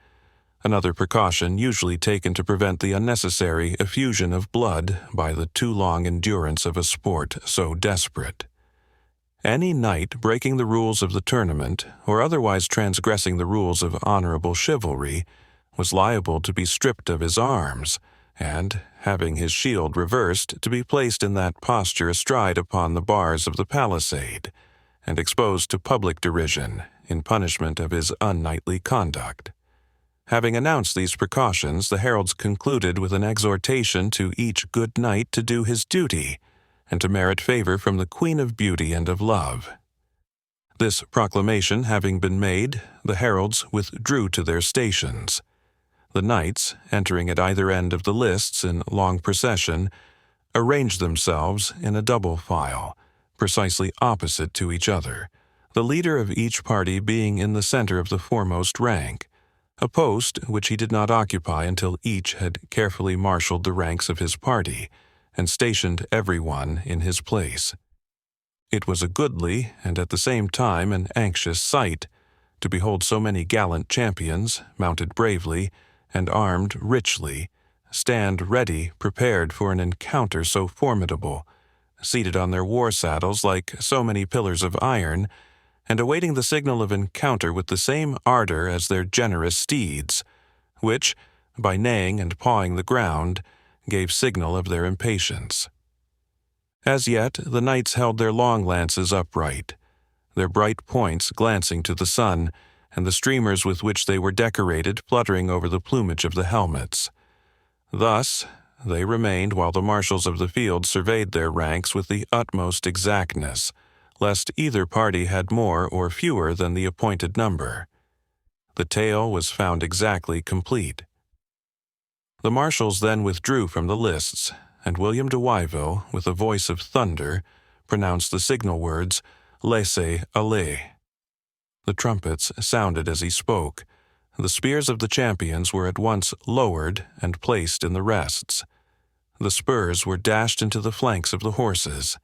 A: another precaution usually taken to prevent the unnecessary effusion of blood by the too long endurance of a sport so desperate. Any knight breaking the rules of the tournament, or otherwise transgressing the rules of honorable chivalry, was liable to be stripped of his arms, and, having his shield reversed, to be placed in that posture astride upon the bars of the palisade, and exposed to public derision in punishment of his unknightly conduct. Having announced these precautions, the heralds concluded with an exhortation to each good knight to do his duty, and to merit favor from the Queen of Beauty and of Love. This proclamation having been made, the heralds withdrew to their stations. The knights, entering at either end of the lists in long procession, arranged themselves in a double file, precisely opposite to each other, the leader of each party being in the center of the foremost rank, a post which he did not occupy until each had carefully marshaled the ranks of his party and stationed everyone in his place. It was a goodly and at the same time an anxious sight to behold so many gallant champions, mounted bravely and armed richly, stand ready, prepared for an encounter so formidable, seated on their war saddles like so many pillars of iron, and awaiting the signal of encounter with the same ardor as their generous steeds, which, by neighing and pawing the ground, gave signal of their impatience. As yet the knights held their long lances upright, their bright points glancing to the sun, and the streamers with which they were decorated fluttering over the plumage of the helmets. Thus they remained while the marshals of the field surveyed their ranks with the utmost exactness, lest either party had more or fewer than the appointed number. The tale was found exactly complete. The marshals then withdrew from the lists, and William de Wyville, with a voice of thunder, pronounced the signal words, "Laissez-aller." The trumpets sounded as he spoke. The spears of the champions were at once lowered and placed in the rests. The spurs were dashed into the flanks of the horses,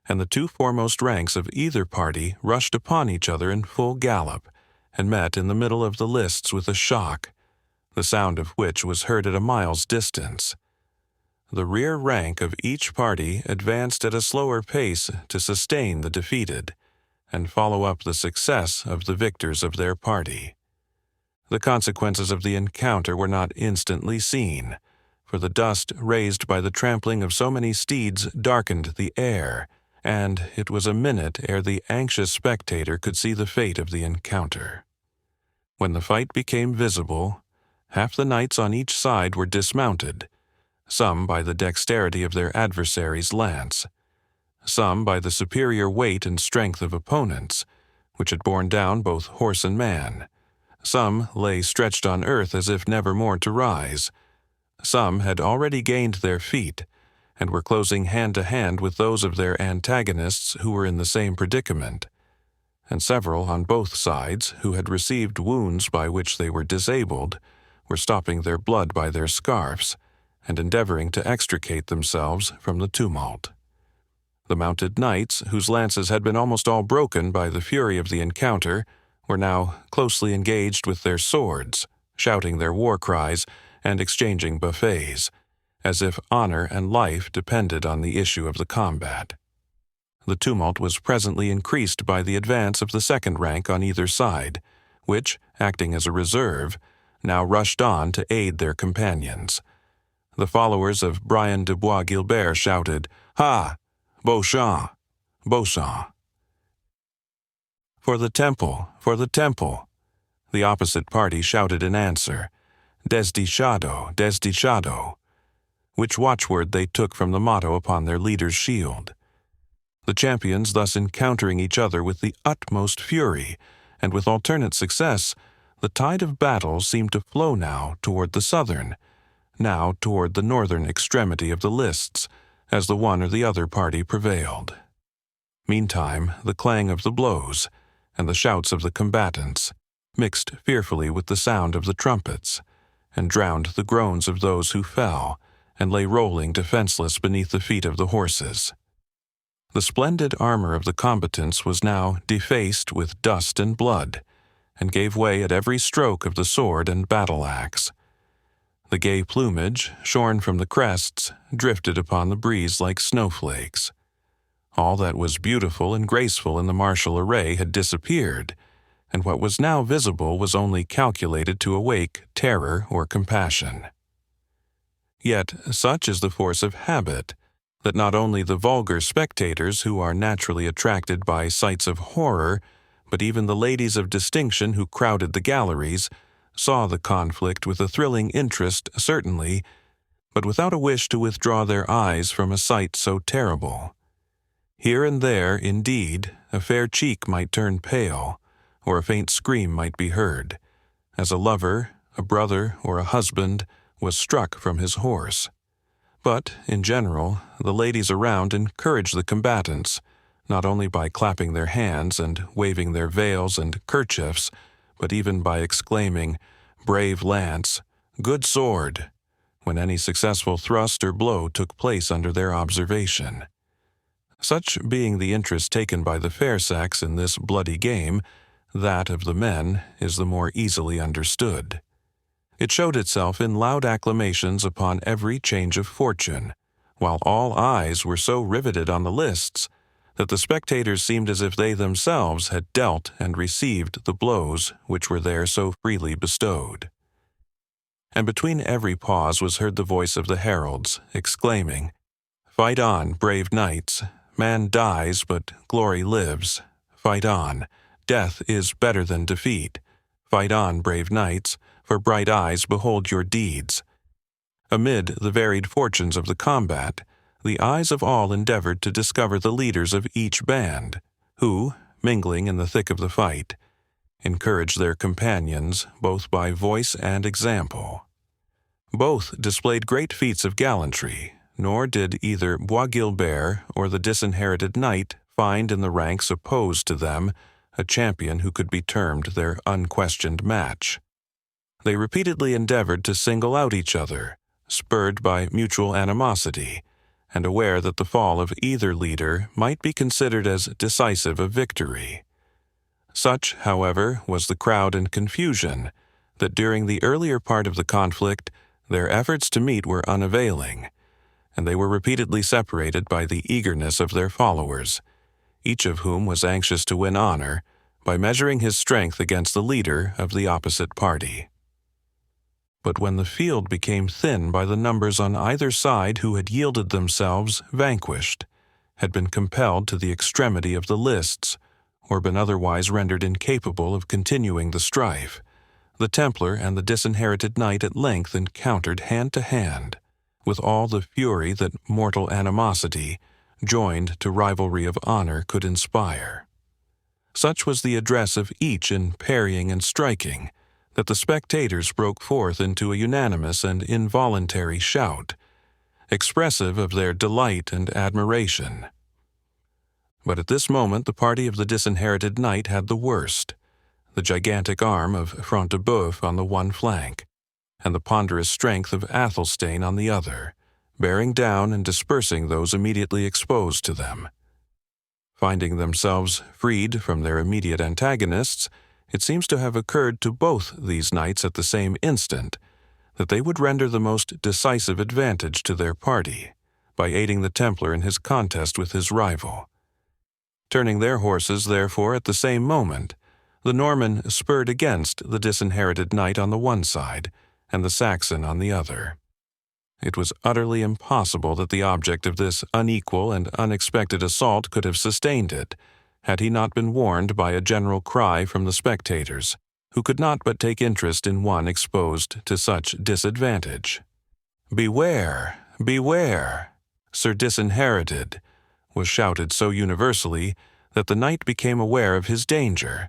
A: and the two foremost ranks of either party rushed upon each other in full gallop, and met in the middle of the lists with a shock, the sound of which was heard at a mile's distance. The rear rank of each party advanced at a slower pace to sustain the defeated, and follow up the success of the victors of their party. The consequences of the encounter were not instantly seen, for the dust raised by the trampling of so many steeds darkened the air, and it was a minute ere the anxious spectator could see the fate of the encounter. When the fight became visible, half the knights on each side were dismounted, some by the dexterity of their adversary's lance, some by the superior weight and strength of opponents, which had borne down both horse and man, Some lay stretched on earth as if never more to rise. Some had already gained their feet, and were closing hand to hand with those of their antagonists who were in the same predicament, and several on both sides who had received wounds by which they were disabled were stopping their blood by their scarfs and endeavoring to extricate themselves from the tumult. The mounted knights, whose lances had been almost all broken by the fury of the encounter, were now closely engaged with their swords, shouting their war cries and exchanging buffets, as if honor and life depended on the issue of the combat. The tumult was presently increased by the advance of the second rank on either side, which, acting as a reserve, now rushed on to aid their companions. The followers of Brian de Bois Guilbert shouted, "Ha! Beauchamp! Beauchamp!" "For the temple! For the temple!" The opposite party shouted in answer, "Desdichado! Desdichado!" which watchword they took from the motto upon their leader's shield. The champions thus encountering each other with the utmost fury, and with alternate success, the tide of battle seemed to flow now toward the southern, now toward the northern extremity of the lists, as the one or the other party prevailed. Meantime, the clang of the blows, and the shouts of the combatants, mixed fearfully with the sound of the trumpets, and drowned the groans of those who fell, and lay rolling defenseless beneath the feet of the horses. The splendid armor of the combatants was now defaced with dust and blood, and gave way at every stroke of the sword and battle-axe. The gay plumage, shorn from the crests, drifted upon the breeze like snowflakes. All that was beautiful and graceful in the martial array had disappeared, and what was now visible was only calculated to awake terror or compassion. Yet such is the force of habit, that not only the vulgar spectators who are naturally attracted by sights of horror, but even the ladies of distinction who crowded the galleries, saw the conflict with a thrilling interest, certainly, but without a wish to withdraw their eyes from a sight so terrible. Here and there, indeed, a fair cheek might turn pale, or a faint scream might be heard, as a lover, a brother, or a husband was struck from his horse. But, in general, the ladies around encouraged the combatants, not only by clapping their hands and waving their veils and kerchiefs, but even by exclaiming, "Brave lance! Good sword!" when any successful thrust or blow took place under their observation. Such being the interest taken by the fair sex in this bloody game, that of the men is the more easily understood. It showed itself in loud acclamations upon every change of fortune, while all eyes were so riveted on the lists that the spectators seemed as if they themselves had dealt and received the blows which were there so freely bestowed. And between every pause was heard the voice of the heralds, exclaiming, "Fight on, brave knights! Man dies, but glory lives. Fight on! Death is better than defeat. Fight on, brave knights, for bright eyes behold your deeds." Amid the varied fortunes of the combat, the eyes of all endeavored to discover the leaders of each band, who, mingling in the thick of the fight, encouraged their companions both by voice and example. Both displayed great feats of gallantry, nor did either Bois Guilbert or the disinherited knight find in the ranks opposed to them a champion who could be termed their unquestioned match. They repeatedly endeavored to single out each other, spurred by mutual animosity, and aware that the fall of either leader might be considered as decisive of victory. Such, however, was the crowd and confusion, that during the earlier part of the conflict their efforts to meet were unavailing, and they were repeatedly separated by the eagerness of their followers, each of whom was anxious to win honor by measuring his strength against the leader of the opposite party. But when the field became thin by the numbers on either side who had yielded themselves vanquished, had been compelled to the extremity of the lists, or been otherwise rendered incapable of continuing the strife, the Templar and the disinherited knight at length encountered hand to hand, with all the fury that mortal animosity, joined to rivalry of honor, could inspire. Such was the address of each in parrying and striking, that the spectators broke forth into a unanimous and involuntary shout, expressive of their delight and admiration. But at this moment the party of the Disinherited Knight had the worst, the gigantic arm of Front de Bœuf on the one flank, and the ponderous strength of Athelstane on the other, bearing down and dispersing those immediately exposed to them. Finding themselves freed from their immediate antagonists, it seems to have occurred to both these knights at the same instant that they would render the most decisive advantage to their party by aiding the Templar in his contest with his rival. Turning their horses, therefore, at the same moment, the Norman spurred against the Disinherited Knight on the one side and the Saxon on the other. It was utterly impossible that the object of this unequal and unexpected assault could have sustained it, had he not been warned by a general cry from the spectators, who could not but take interest in one exposed to such disadvantage. "Beware! Beware! Sir Disinherited!" was shouted so universally that the knight became aware of his danger,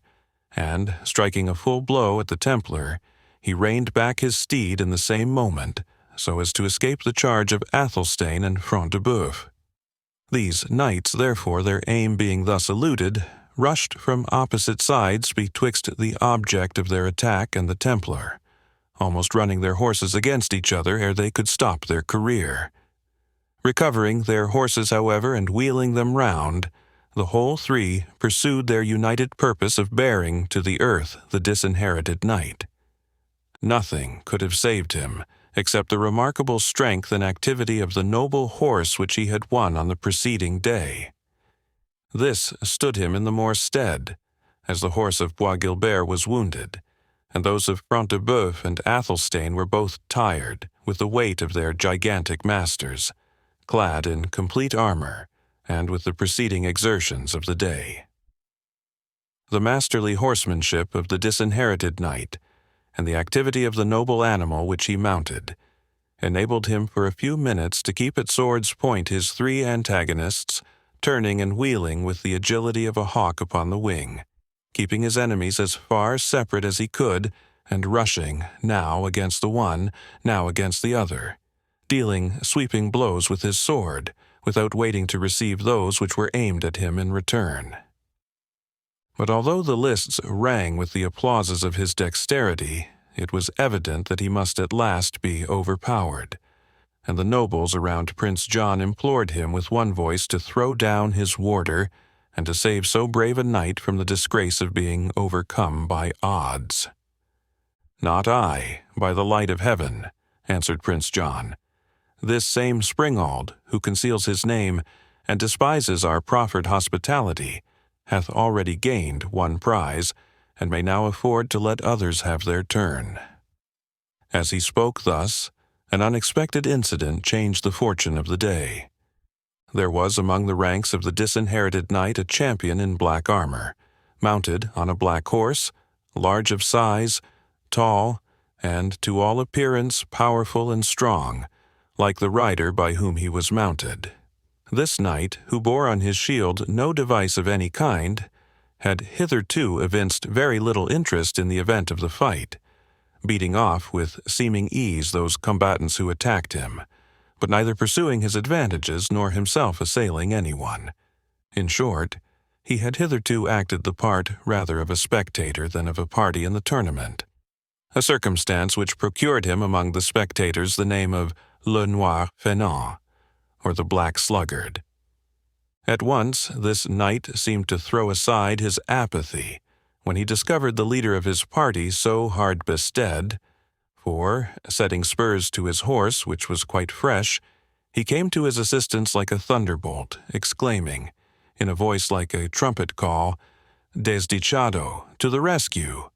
A: and, striking a full blow at the Templar, he reined back his steed in the same moment, so as to escape the charge of Athelstane and Front de Bœuf. These knights, therefore, their aim being thus eluded, rushed from opposite sides betwixt the object of their attack and the Templar, almost running their horses against each other ere they could stop their career. Recovering their horses, however, and wheeling them round, the whole three pursued their united purpose of bearing to the earth the Disinherited Knight. Nothing could have saved him, except the remarkable strength and activity of the noble horse which he had won on the preceding day. This stood him in the more stead, as the horse of Bois Guilbert was wounded, and those of Front de Bœuf and Athelstane were both tired with the weight of their gigantic masters, clad in complete armor, and with the preceding exertions of the day. The masterly horsemanship of the Disinherited Knight, and the activity of the noble animal which he mounted, enabled him for a few minutes to keep at sword's point his three antagonists, turning and wheeling with the agility of a hawk upon the wing, keeping his enemies as far separate as he could, and rushing, now against the one, now against the other, dealing sweeping blows with his sword, without waiting to receive those which were aimed at him in return. But although the lists rang with the applauses of his dexterity, it was evident that he must at last be overpowered, and the nobles around Prince John implored him with one voice to throw down his warder and to save so brave a knight from the disgrace of being overcome by odds. "Not I, by the light of heaven," answered Prince John. "This same Springald, who conceals his name and despises our proffered hospitality, hath already gained one prize, and may now afford to let others have their turn." As he spoke thus, an unexpected incident changed the fortune of the day. There was among the ranks of the Disinherited Knight a champion in black armor, mounted on a black horse, large of size, tall, and to all appearance powerful and strong, like the rider by whom he was mounted. This knight, who bore on his shield no device of any kind, had hitherto evinced very little interest in the event of the fight, beating off with seeming ease those combatants who attacked him, but neither pursuing his advantages nor himself assailing anyone. In short, he had hitherto acted the part rather of a spectator than of a party in the tournament, a circumstance which procured him among the spectators the name of Le Noir Fainéant, or the Black Sluggard. At once this knight seemed to throw aside his apathy when he discovered the leader of his party so hard bestead, for, setting spurs to his horse, which was quite fresh, he came to his assistance like a thunderbolt, exclaiming, in a voice like a trumpet call, "Desdichado, to the rescue!"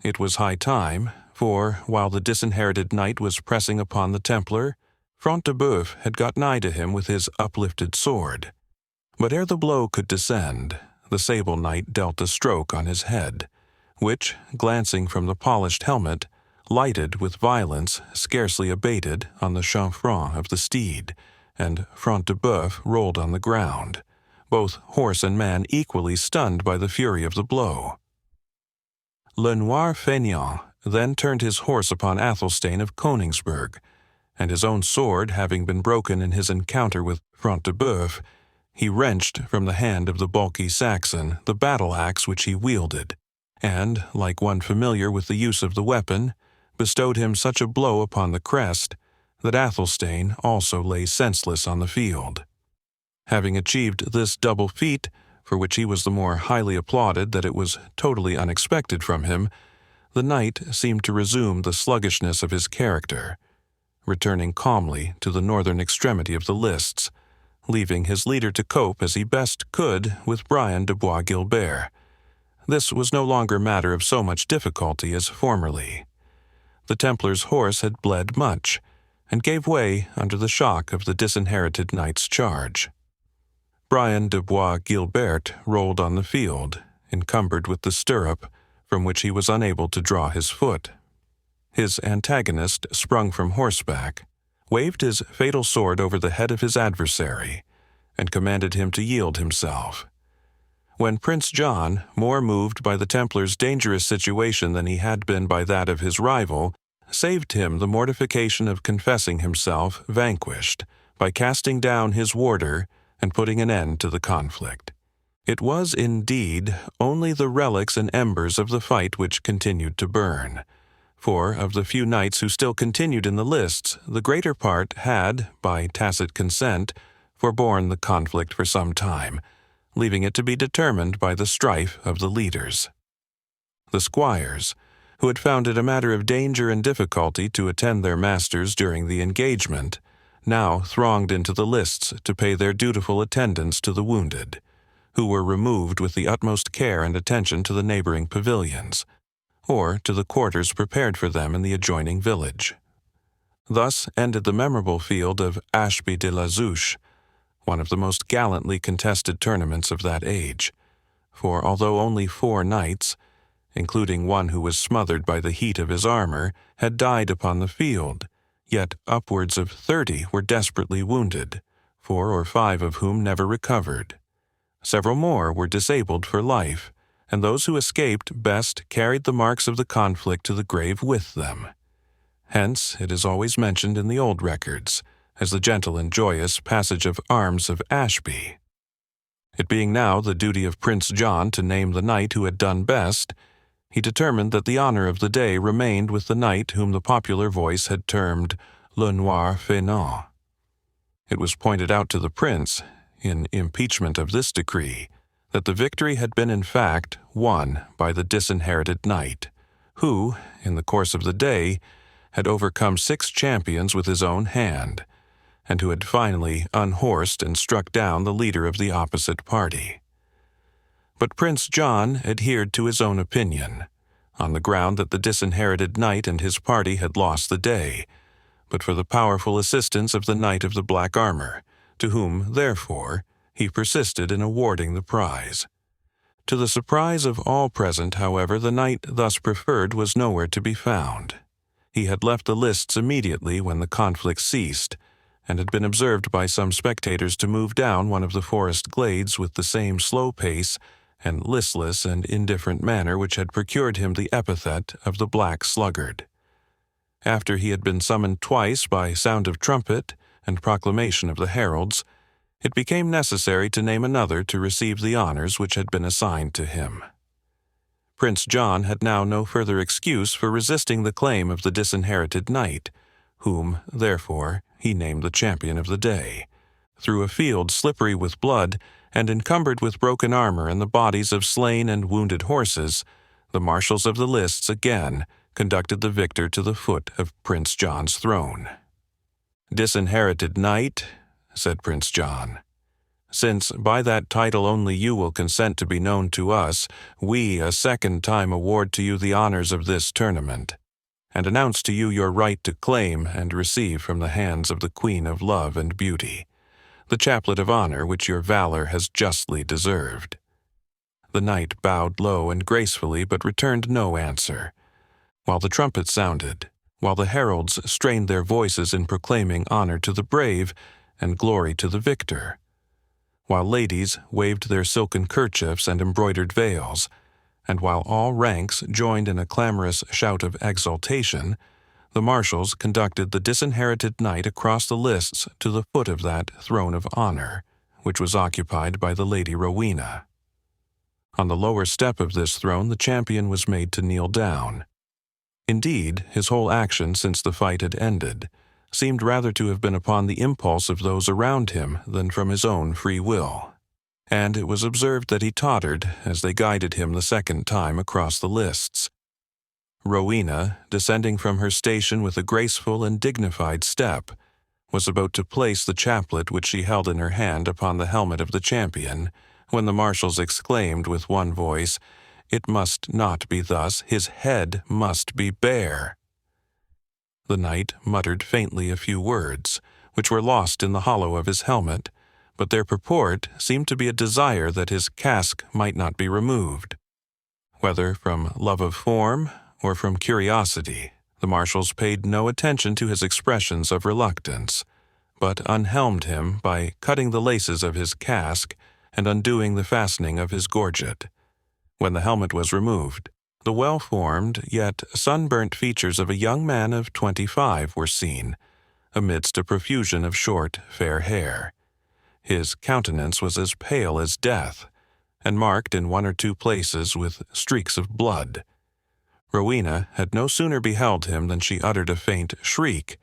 A: It was high time, for, while the Disinherited Knight was pressing upon the Templar, Front de Bœuf had got nigh to him with his uplifted sword. But ere the blow could descend, the Sable Knight dealt a stroke on his head, which, glancing from the polished helmet, lighted with violence scarcely abated on the chanfrein of the steed, and Front de Bœuf rolled on the ground, both horse and man equally stunned by the fury of the blow. Le Noir Fainéant then turned his horse upon Athelstane of Königsberg, and his own sword having been broken in his encounter with Front de Bœuf, he wrenched from the hand of the bulky Saxon the battle-axe which he wielded, and, like one familiar with the use of the weapon, bestowed him such a blow upon the crest that Athelstane also lay senseless on the field. Having achieved this double feat, for which he was the more highly applauded that it was totally unexpected from him, the knight seemed to resume the sluggishness of his character, returning calmly to the northern extremity of the lists, leaving his leader to cope as he best could with Brian de Bois Guilbert. This was no longer matter of so much difficulty as formerly. The Templar's horse had bled much, and gave way under the shock of the disinherited knight's charge. Brian de Bois Guilbert rolled on the field, encumbered with the stirrup, from which he was unable to draw his foot. His antagonist sprung from horseback, waved his fatal sword over the head of his adversary, and commanded him to yield himself. When Prince John, more moved by the Templar's dangerous situation than he had been by that of his rival, saved him the mortification of confessing himself vanquished by casting down his warder and putting an end to the conflict. It was indeed only the relics and embers of the fight which continued to burn, for of the few knights who still continued in the lists, the greater part had, by tacit consent, forborne the conflict for some time, leaving it to be determined by the strife of the leaders. The squires, who had found it a matter of danger and difficulty to attend their masters during the engagement, now thronged into the lists to pay their dutiful attendance to the wounded, who were removed with the utmost care and attention to the neighboring pavilions, or to the quarters prepared for them in the adjoining village. Thus ended the memorable field of Ashby de la Zouche, one of the most gallantly contested tournaments of that age, for although only 4 knights, including one who was smothered by the heat of his armor, had died upon the field, yet upwards of 30 were desperately wounded, 4 or 5 of whom never recovered. Several more were disabled for life, and those who escaped best carried the marks of the conflict to the grave with them. Hence it is always mentioned in the old records as the gentle and joyous passage of arms of Ashby. It being now the duty of Prince John to name the knight who had done best, he determined that the honor of the day remained with the knight whom the popular voice had termed Le Noir Fainéant. It was pointed out to the prince, in impeachment of this decree, that the victory had been in fact won by the disinherited knight, who, in the course of the day, had overcome 6 champions with his own hand, and who had finally unhorsed and struck down the leader of the opposite party. But Prince John adhered to his own opinion, on the ground that the disinherited knight and his party had lost the day, but for the powerful assistance of the knight of the black armor, to whom, therefore, he persisted in awarding the prize. To the surprise of all present, however, the knight thus preferred was nowhere to be found. He had left the lists immediately when the conflict ceased, and had been observed by some spectators to move down one of the forest glades with the same slow pace and listless and indifferent manner which had procured him the epithet of the Black Sluggard. After he had been summoned twice by sound of trumpet and proclamation of the heralds, it became necessary to name another to receive the honors which had been assigned to him. Prince John had now no further excuse for resisting the claim of the disinherited knight, whom, therefore, he named the champion of the day. Through a field slippery with blood and encumbered with broken armor and the bodies of slain and wounded horses, the marshals of the lists again conducted the victor to the foot of Prince John's throne. "Disinherited knight," said Prince John, "since by that title only you will consent to be known to us, we a second time award to you the honors of this tournament, and announce to you your right to claim and receive from the hands of the Queen of Love and Beauty the chaplet of honor which your valor has justly deserved." The knight bowed low and gracefully, but returned no answer, while the trumpet sounded, while the heralds strained their voices in proclaiming honor to the brave and glory to the victor, while ladies waved their silken kerchiefs and embroidered veils, and while all ranks joined in a clamorous shout of exultation, the marshals conducted the disinherited knight across the lists to the foot of that throne of honor, which was occupied by the Lady Rowena. On the lower step of this throne the champion was made to kneel down. Indeed, his whole action since the fight had ended seemed rather to have been upon the impulse of those around him than from his own free will, and it was observed that he tottered as they guided him the second time across the lists. Rowena, descending from her station with a graceful and dignified step, was about to place the chaplet which she held in her hand upon the helmet of the champion, when the marshals exclaimed with one voice, "It must not be thus, his head must be bare." The knight muttered faintly a few words, which were lost in the hollow of his helmet, but their purport seemed to be a desire that his casque might not be removed. Whether from love of form or from curiosity, the marshals paid no attention to his expressions of reluctance, but unhelmed him by cutting the laces of his casque and undoing the fastening of his gorget. When the helmet was removed, the well-formed yet sunburnt features of a young man of 25 were seen, amidst a profusion of short, fair hair. His countenance was as pale as death, and marked in one or two places with streaks of blood. Rowena had no sooner beheld him than she uttered a faint shriek,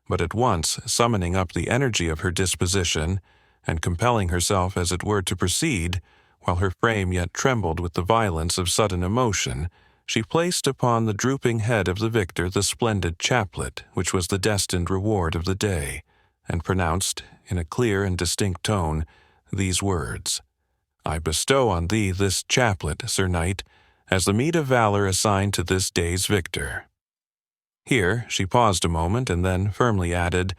A: but at once summoning up the energy of her disposition, and compelling herself as it were to proceed, while her frame yet trembled with the violence of sudden emotion, she placed upon the drooping head of the victor the splendid chaplet which was the destined reward of the day, and pronounced, in a clear and distinct tone, these words, "I bestow on thee this chaplet, Sir Knight, as the meed of valor assigned to this day's victor." Here she paused a moment, and then firmly added,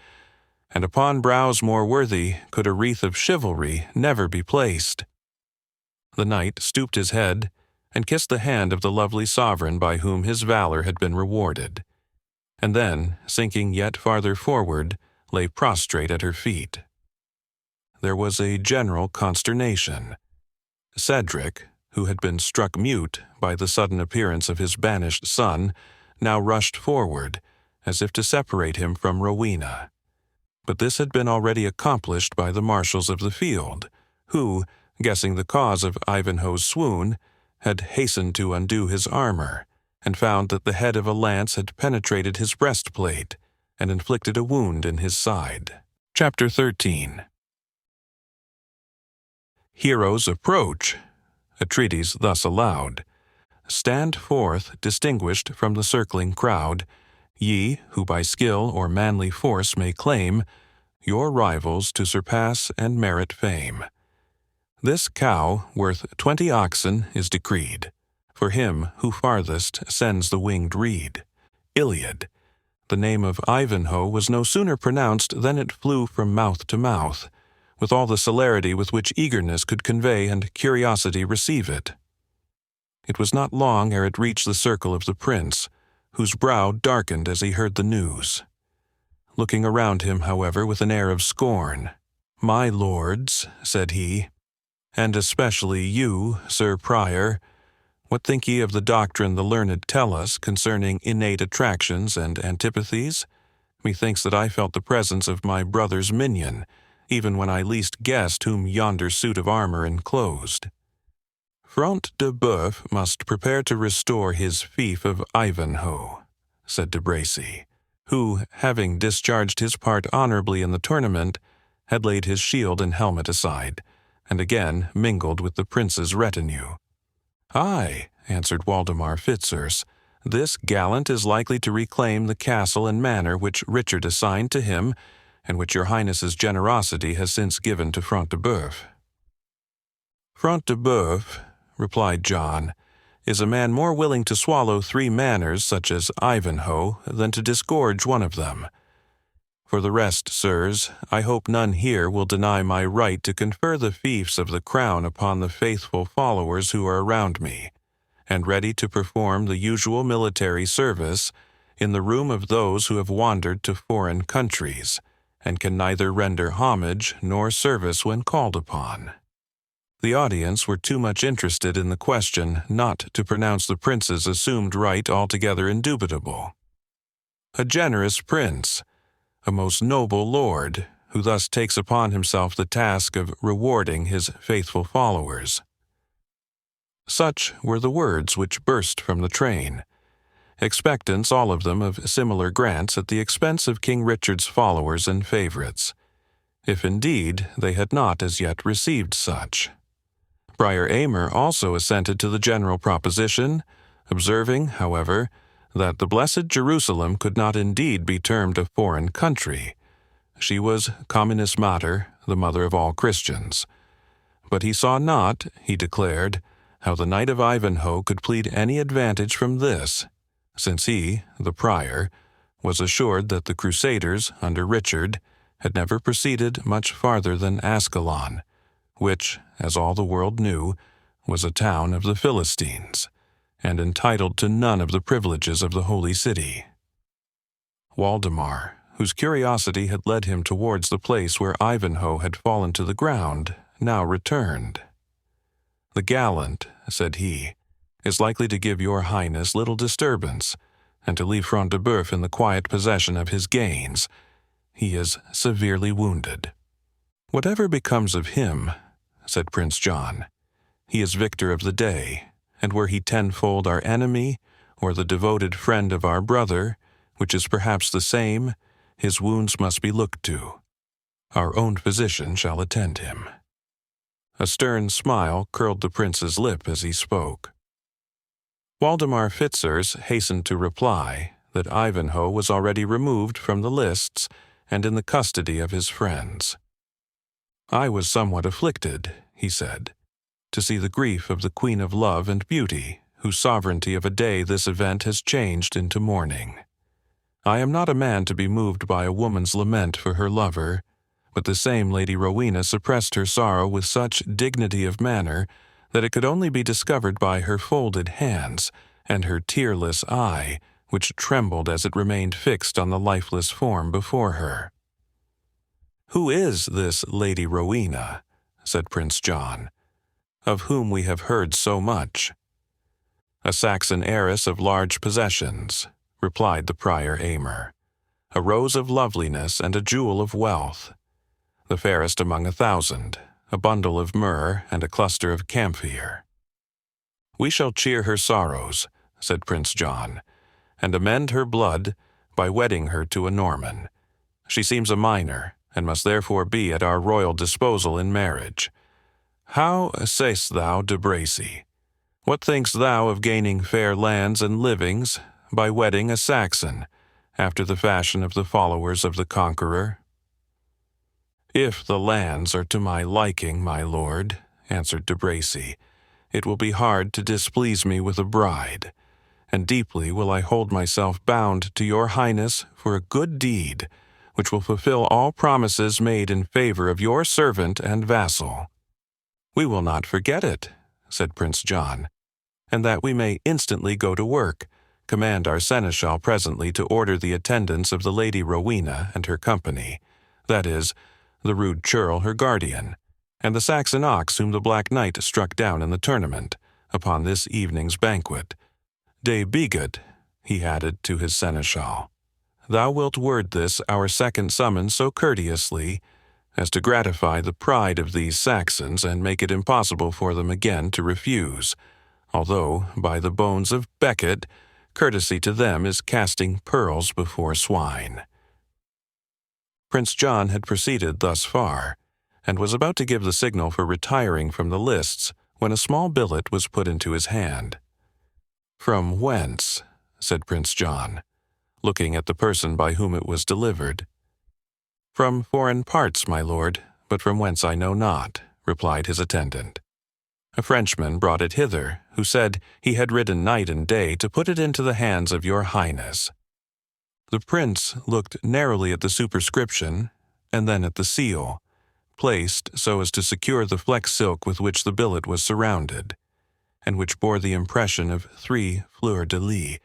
A: "And upon brows more worthy could a wreath of chivalry never be placed." The knight stooped his head and kissed the hand of the lovely sovereign by whom his valor had been rewarded, and then, sinking yet farther forward, lay prostrate at her feet. There was a general consternation. Cedric, who had been struck mute by the sudden appearance of his banished son, now rushed forward, as if to separate him from Rowena. But this had been already accomplished by the marshals of the field, who, guessing the cause of Ivanhoe's swoon, had hastened to undo his armor, and found that the head of a lance had penetrated his breastplate and inflicted a wound in his side. Chapter 13. Heroes approach. A treatise thus aloud. Stand forth, distinguished from the circling crowd, ye who by skill or manly force may claim your rivals to surpass and merit fame. This cow, worth 20 oxen, is decreed, for him who farthest sends the winged reed. Iliad. The name of Ivanhoe was no sooner pronounced than it flew from mouth to mouth, with all the celerity with which eagerness could convey and curiosity receive it. It was not long ere it reached the circle of the prince, whose brow darkened as he heard the news. Looking around him, however, with an air of scorn, "My lords," said he, "and especially you, Sir Prior, what think ye of the doctrine the learned tell us concerning innate attractions and antipathies? Methinks that I felt the presence of my brother's minion, even when I least guessed whom yonder suit of armor enclosed. Front de Bœuf must prepare to restore his fief of Ivanhoe," said de Bracy, who, having discharged his part honorably in the tournament, had laid his shield and helmet aside, and again mingled with the prince's retinue. "Aye," answered Waldemar Fitzurse, "this gallant is likely to reclaim the castle and manor which Richard assigned to him, and which your highness's generosity has since given to Front de Bœuf." "Front de Bœuf," replied John, "is a man more willing to swallow 3 manors such as Ivanhoe than to disgorge one of them. For the rest, sirs, I hope none here will deny my right to confer the fiefs of the crown upon the faithful followers who are around me, and ready to perform the usual military service in the room of those who have wandered to foreign countries, and can neither render homage nor service when called upon." The audience were too much interested in the question not to pronounce the prince's assumed right altogether indubitable. A generous prince, a most noble lord, who thus takes upon himself the task of rewarding his faithful followers. Such were the words which burst from the train, expectants all of them of similar grants at the expense of King Richard's followers and favorites, if indeed they had not as yet received such. Prior Aymer also assented to the general proposition, observing, however, that the blessed Jerusalem could not indeed be termed a foreign country. She was communis mater, the mother of all Christians. But he saw not, he declared, how the Knight of Ivanhoe could plead any advantage from this, since he, the prior, was assured that the Crusaders, under Richard, had never proceeded much farther than Ascalon, which, as all the world knew, was a town of the Philistines, and entitled to none of the privileges of the Holy City. Waldemar, whose curiosity had led him towards the place where Ivanhoe had fallen to the ground, now returned. "The gallant," said he, "is likely to give your Highness little disturbance, and to leave Front de Bœuf in the quiet possession of his gains. He is severely wounded." "Whatever becomes of him," said Prince John, "he is victor of the day, and were he tenfold our enemy, or the devoted friend of our brother, which is perhaps the same, his wounds must be looked to. Our own physician shall attend him." A stern smile curled the prince's lip as he spoke. Waldemar Fitzurse hastened to reply that Ivanhoe was already removed from the lists and in the custody of his friends. "I was somewhat afflicted," he said, "to see the grief of the Queen of Love and Beauty, whose sovereignty of a day this event has changed into mourning. I am not a man to be moved by a woman's lament for her lover, but the same Lady Rowena suppressed her sorrow with such dignity of manner that it could only be discovered by her folded hands and her tearless eye, which trembled as it remained fixed on the lifeless form before her." "Who is this Lady Rowena?" said Prince John, "of whom we have heard so much?" "A Saxon heiress of large possessions," replied the Prior Aymer, "a rose of loveliness and a jewel of wealth, the fairest among 1,000, a bundle of myrrh and a cluster of camphire." "We shall cheer her sorrows," said Prince John, "and amend her blood by wedding her to a Norman. She seems a minor, and must therefore be at our royal disposal in marriage. How say'st thou, de Bracy? What thinkst thou of gaining fair lands and livings by wedding a Saxon, after the fashion of the followers of the Conqueror?" "If the lands are to my liking, my lord," answered de Bracy, "it will be hard to displease me with a bride, and deeply will I hold myself bound to your Highness for a good deed, which will fulfill all promises made in favor of your servant and vassal." "We will not forget it," said Prince John, "and that we may instantly go to work, command our seneschal presently to order the attendance of the Lady Rowena and her company, that is, the rude churl her guardian, and the Saxon ox whom the Black Knight struck down in the tournament, upon this evening's banquet. De Bigot," he added to his seneschal, "thou wilt word this our second summons so courteously as to gratify the pride of these Saxons and make it impossible for them again to refuse, although, by the bones of Becket, courtesy to them is casting pearls before swine." Prince John had proceeded thus far, and was about to give the signal for retiring from the lists when a small billet was put into his hand. "From whence?" said Prince John, looking at the person by whom it was delivered. "From foreign parts, my lord, but from whence I know not," replied his attendant. "A Frenchman brought it hither, who said he had ridden night and day to put it into the hands of your Highness." The prince looked narrowly at the superscription, and then at the seal, placed so as to secure the flex silk with which the billet was surrounded, and which bore the impression of 3 fleurs-de-lis.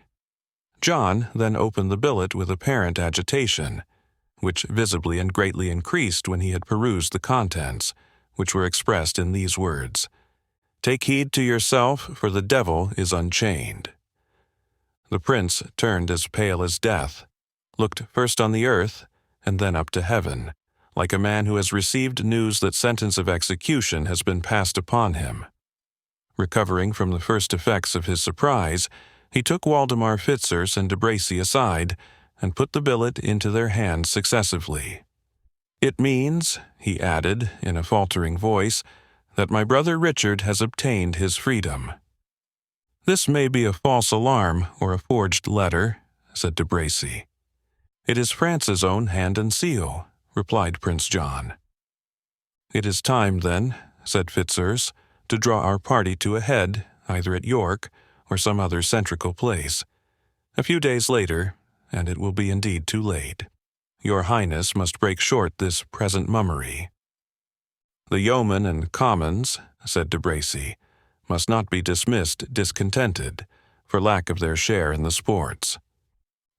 A: John then opened the billet with apparent agitation, which visibly and greatly increased when he had perused the contents, which were expressed in these words, "Take heed to yourself, for the devil is unchained." The prince turned as pale as death, looked first on the earth and then up to heaven, like a man who has received news that sentence of execution has been passed upon him. Recovering from the first effects of his surprise, he took Waldemar Fitzurse and de Bracy aside and put the billet into their hands successively. "It means," he added in a faltering voice, "that my brother Richard has obtained his freedom." "This may be a false alarm or a forged letter," said de Bracy. "It is France's own hand and seal," replied Prince John. "It is time, then," said Fitzurse, "to draw our party to a head, either at York or some other centrical place. A few days later, and it will be indeed too late. Your Highness must break short this present mummery." "The yeomen and commons," said de Bracy, "must not be dismissed discontented, for lack of their share in the sports."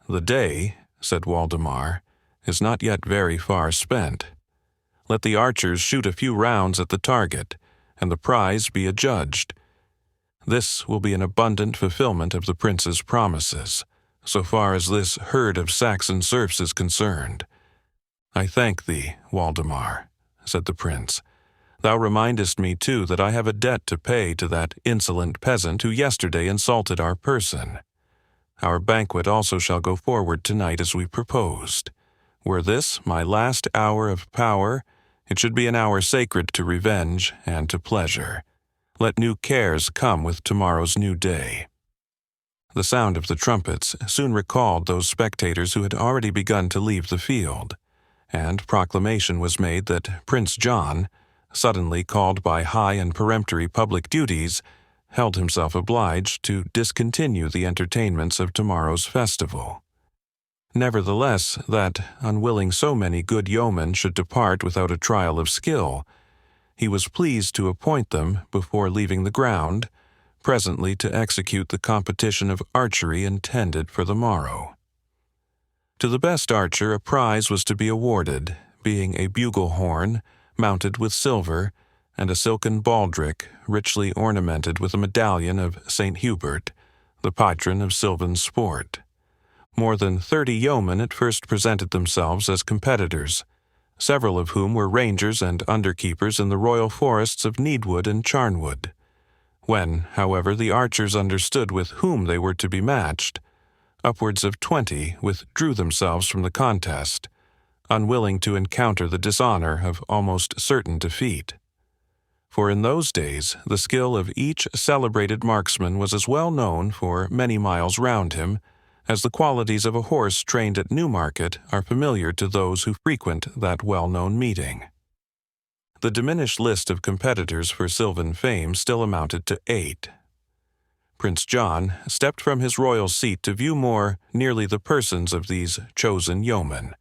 A: "The day," said Waldemar, "is not yet very far spent. Let the archers shoot a few rounds at the target, and the prize be adjudged. This will be an abundant fulfillment of the prince's promises, so far as this herd of Saxon serfs is concerned." "I thank thee, Waldemar," said the prince. "Thou remindest me, too, that I have a debt to pay to that insolent peasant who yesterday insulted our person. Our banquet also shall go forward tonight as we proposed. Were this my last hour of power, it should be an hour sacred to revenge and to pleasure. Let new cares come with tomorrow's new day." The sound of the trumpets soon recalled those spectators who had already begun to leave the field, and proclamation was made that Prince John, suddenly called by high and peremptory public duties, held himself obliged to discontinue the entertainments of tomorrow's festival. Nevertheless, that, unwilling so many good yeomen should depart without a trial of skill, he was pleased to appoint them, before leaving the ground, presently to execute the competition of archery intended for the morrow. To the best archer a prize was to be awarded, being a bugle horn, mounted with silver, and a silken baldric richly ornamented with a medallion of St. Hubert, the patron of sylvan sport. More than 30 yeomen at first presented themselves as competitors, several of whom were rangers and underkeepers in the royal forests of Needwood and Charnwood. When, however, the archers understood with whom they were to be matched, upwards of 20 withdrew themselves from the contest, unwilling to encounter the dishonor of almost certain defeat. For in those days the skill of each celebrated marksman was as well known for many miles round him as the qualities of a horse trained at Newmarket are familiar to those who frequent that well-known meeting. The diminished list of competitors for sylvan fame still amounted to 8. Prince John stepped from his royal seat to view more nearly the persons of these chosen yeomen,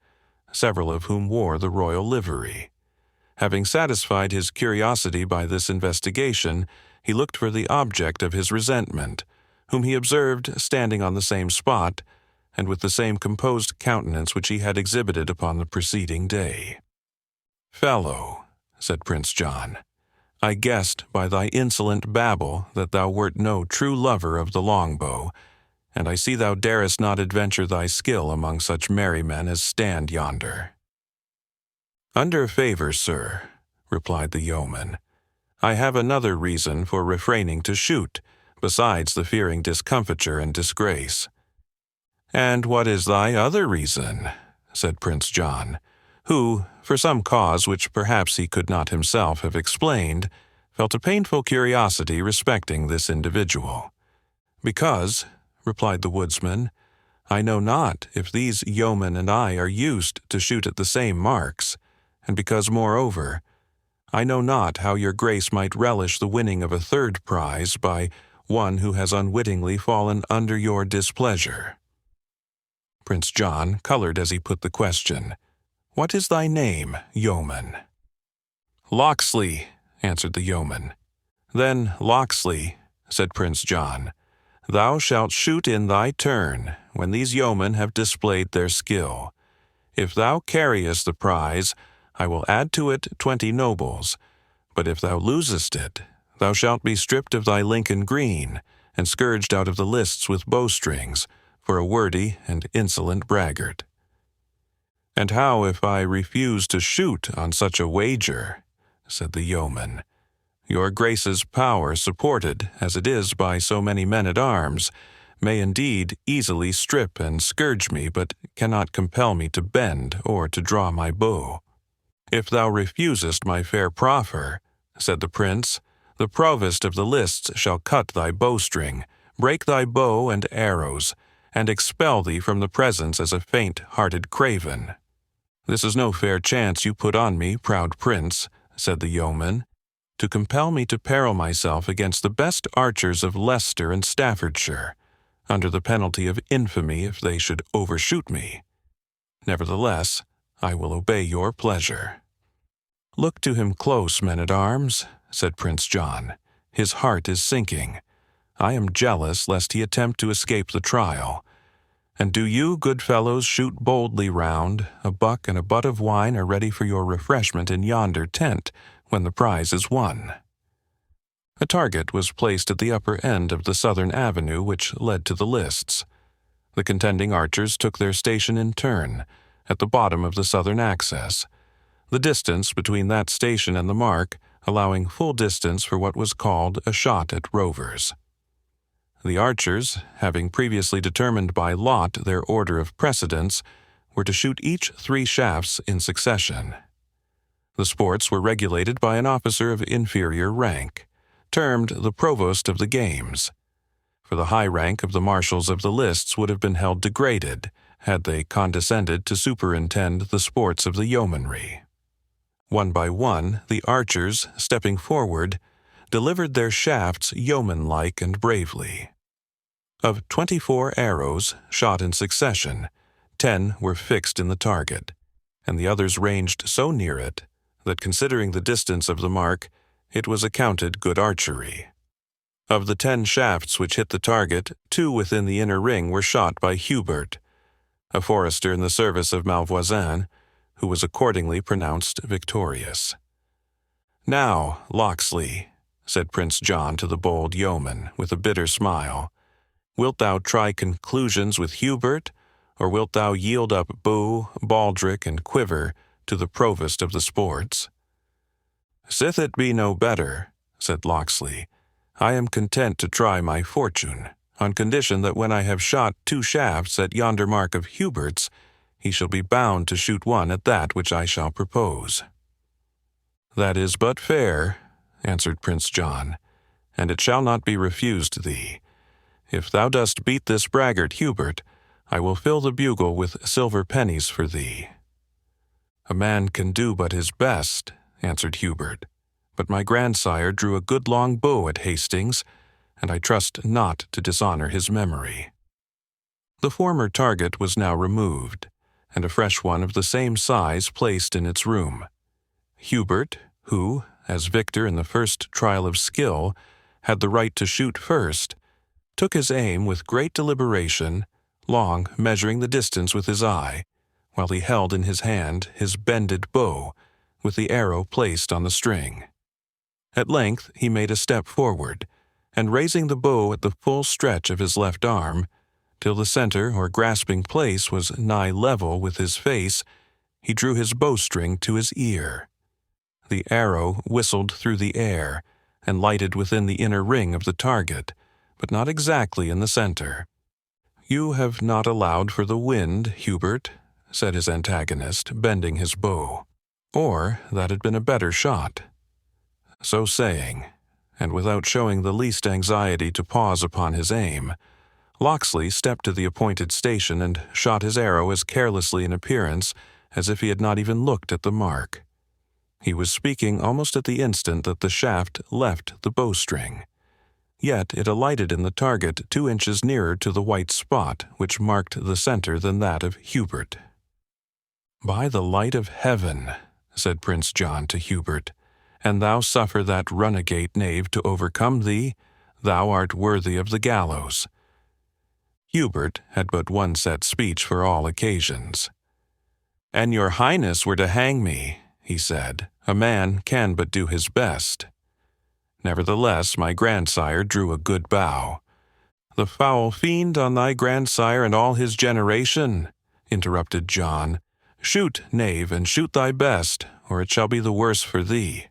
A: several of whom wore the royal livery. Having satisfied his curiosity by this investigation, he looked for the object of his resentment, whom he observed standing on the same spot, and with the same composed countenance which he had exhibited upon the preceding day. "Fellow," said Prince John, "I guessed by thy insolent babble that thou wert no true lover of the longbow, and I see thou darest not adventure thy skill among such merry men as stand yonder." "Under favour, sir," replied the yeoman, "I have another reason for refraining to shoot, besides the fearing discomfiture and disgrace." "And what is thy other reason?" said Prince John, who, for some cause which perhaps he could not himself have explained, felt a painful curiosity respecting this individual. "Because," replied the woodsman, "I know not if these yeomen and I are used to shoot at the same marks, and because, moreover, I know not how your grace might relish the winning of a third prize by one who has unwittingly fallen under your displeasure." Prince John colored as he put the question. "What is thy name, yeoman?" "Locksley," answered the yeoman. "Then, Locksley," said Prince John, "thou shalt shoot in thy turn, when these yeomen have displayed their skill. If thou carriest the prize, I will add to it 20 nobles, But if thou losest it, thou shalt be stripped of thy Lincoln green, and scourged out of the lists with bowstrings, for a wordy and insolent braggart. And how if I refuse to shoot on such a wager? Said the yeoman. Your grace's power, supported as it is by so many men-at-arms, may indeed easily strip and scourge me, but cannot compel me to bend or to draw my bow. If thou refusest my fair proffer, said the prince, the provost of the lists shall cut thy bowstring, break thy bow and arrows, and expel thee from the presence as a faint-hearted craven. This is no fair chance you put on me, proud prince, said the yeoman, to compel me to peril myself against the best archers of Leicester and Staffordshire, under the penalty of infamy if they should overshoot me. Nevertheless, I will obey your pleasure. Look to him close, men-at-arms, said Prince John. His heart is sinking. I am jealous lest he attempt to escape the trial. And do you, good fellows, shoot boldly round. A buck and a butt of wine are ready for your refreshment in yonder tent when the prize is won. A target was placed at the upper end of the southern avenue which led to the lists. The contending archers took their station in turn, at the bottom of the southern access, the distance between that station and the mark allowing full distance for what was called a shot at rovers. The archers, having previously determined by lot their order of precedence, were to shoot each 3 shafts in succession. The sports were regulated by an officer of inferior rank, termed the provost of the games, for the high rank of the marshals of the lists would have been held degraded had they condescended to superintend the sports of the yeomanry. One by one, the archers, stepping forward, delivered their shafts yeoman-like and bravely. Of 24 arrows, shot in succession, 10 were fixed in the target, and the others ranged so near it that, considering the distance of the mark, it was accounted good archery. Of the 10 shafts which hit the target, 2 within the inner ring were shot by Hubert, a forester in the service of Malvoisin, who was accordingly pronounced victorious. Now, Locksley, said Prince John to the bold yeoman, with a bitter smile, wilt thou try conclusions with Hubert, or wilt thou yield up bow, baldric, and quiver to the provost of the sports? Sith it be no better, said Locksley, I am content to try my fortune, on condition that when I have shot 2 shafts at yonder mark of Hubert's, he shall be bound to shoot one at that which I shall propose. That is but fair, answered Prince John, and it shall not be refused thee. If thou dost beat this braggart Hubert, I will fill the bugle with silver pennies for thee. A man can do but his best, answered Hubert, but my grandsire drew a good long bow at Hastings, and I trust not to dishonor his memory. The former target was now removed, and a fresh one of the same size placed in its room. Hubert, who, as victor in the first trial of skill, had the right to shoot first, took his aim with great deliberation, long measuring the distance with his eye, while he held in his hand his bended bow, with the arrow placed on the string. At length he made a step forward, and raising the bow at the full stretch of his left arm, till the center or grasping place was nigh level with his face, he drew his bowstring to his ear. The arrow whistled through the air, and lighted within the inner ring of the target, but not exactly in the center. You have not allowed for the wind, Hubert, said his antagonist, bending his bow, or that had been a better shot. So saying, and without showing the least anxiety to pause upon his aim, Locksley stepped to the appointed station and shot his arrow as carelessly in appearance as if he had not even looked at the mark. He was speaking almost at the instant that the shaft left the bowstring. Yet it alighted in the target 2 inches nearer to the white spot which marked the center than that of Hubert. By the light of heaven, said Prince John to Hubert, and thou suffer that runagate knave to overcome thee, thou art worthy of the gallows. Hubert had but one set speech for all occasions. An your highness were to hang me, he said, "a man can but do his best." Nevertheless, my grandsire drew a good bow. "The foul fiend on thy grandsire and all his generation," interrupted John. "Shoot, knave, and shoot thy best, or it shall be the worse for thee."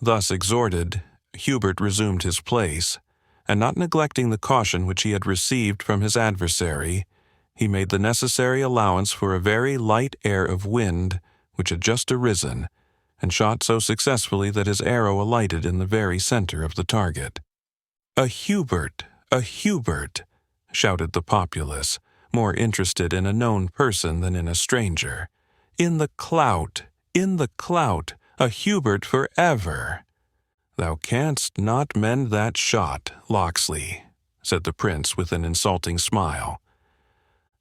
A: Thus exhorted, Hubert resumed his place, and not neglecting the caution which he had received from his adversary, he made the necessary allowance for a very light air of wind which had just arisen, and shot so successfully that his arrow alighted in the very center of the target. "A Hubert! A Hubert!" shouted the populace, more interested in a known person than in a stranger. "In the clout! In the clout! A Hubert forever!" "Thou canst not mend that shot, Locksley," said the prince with an insulting smile.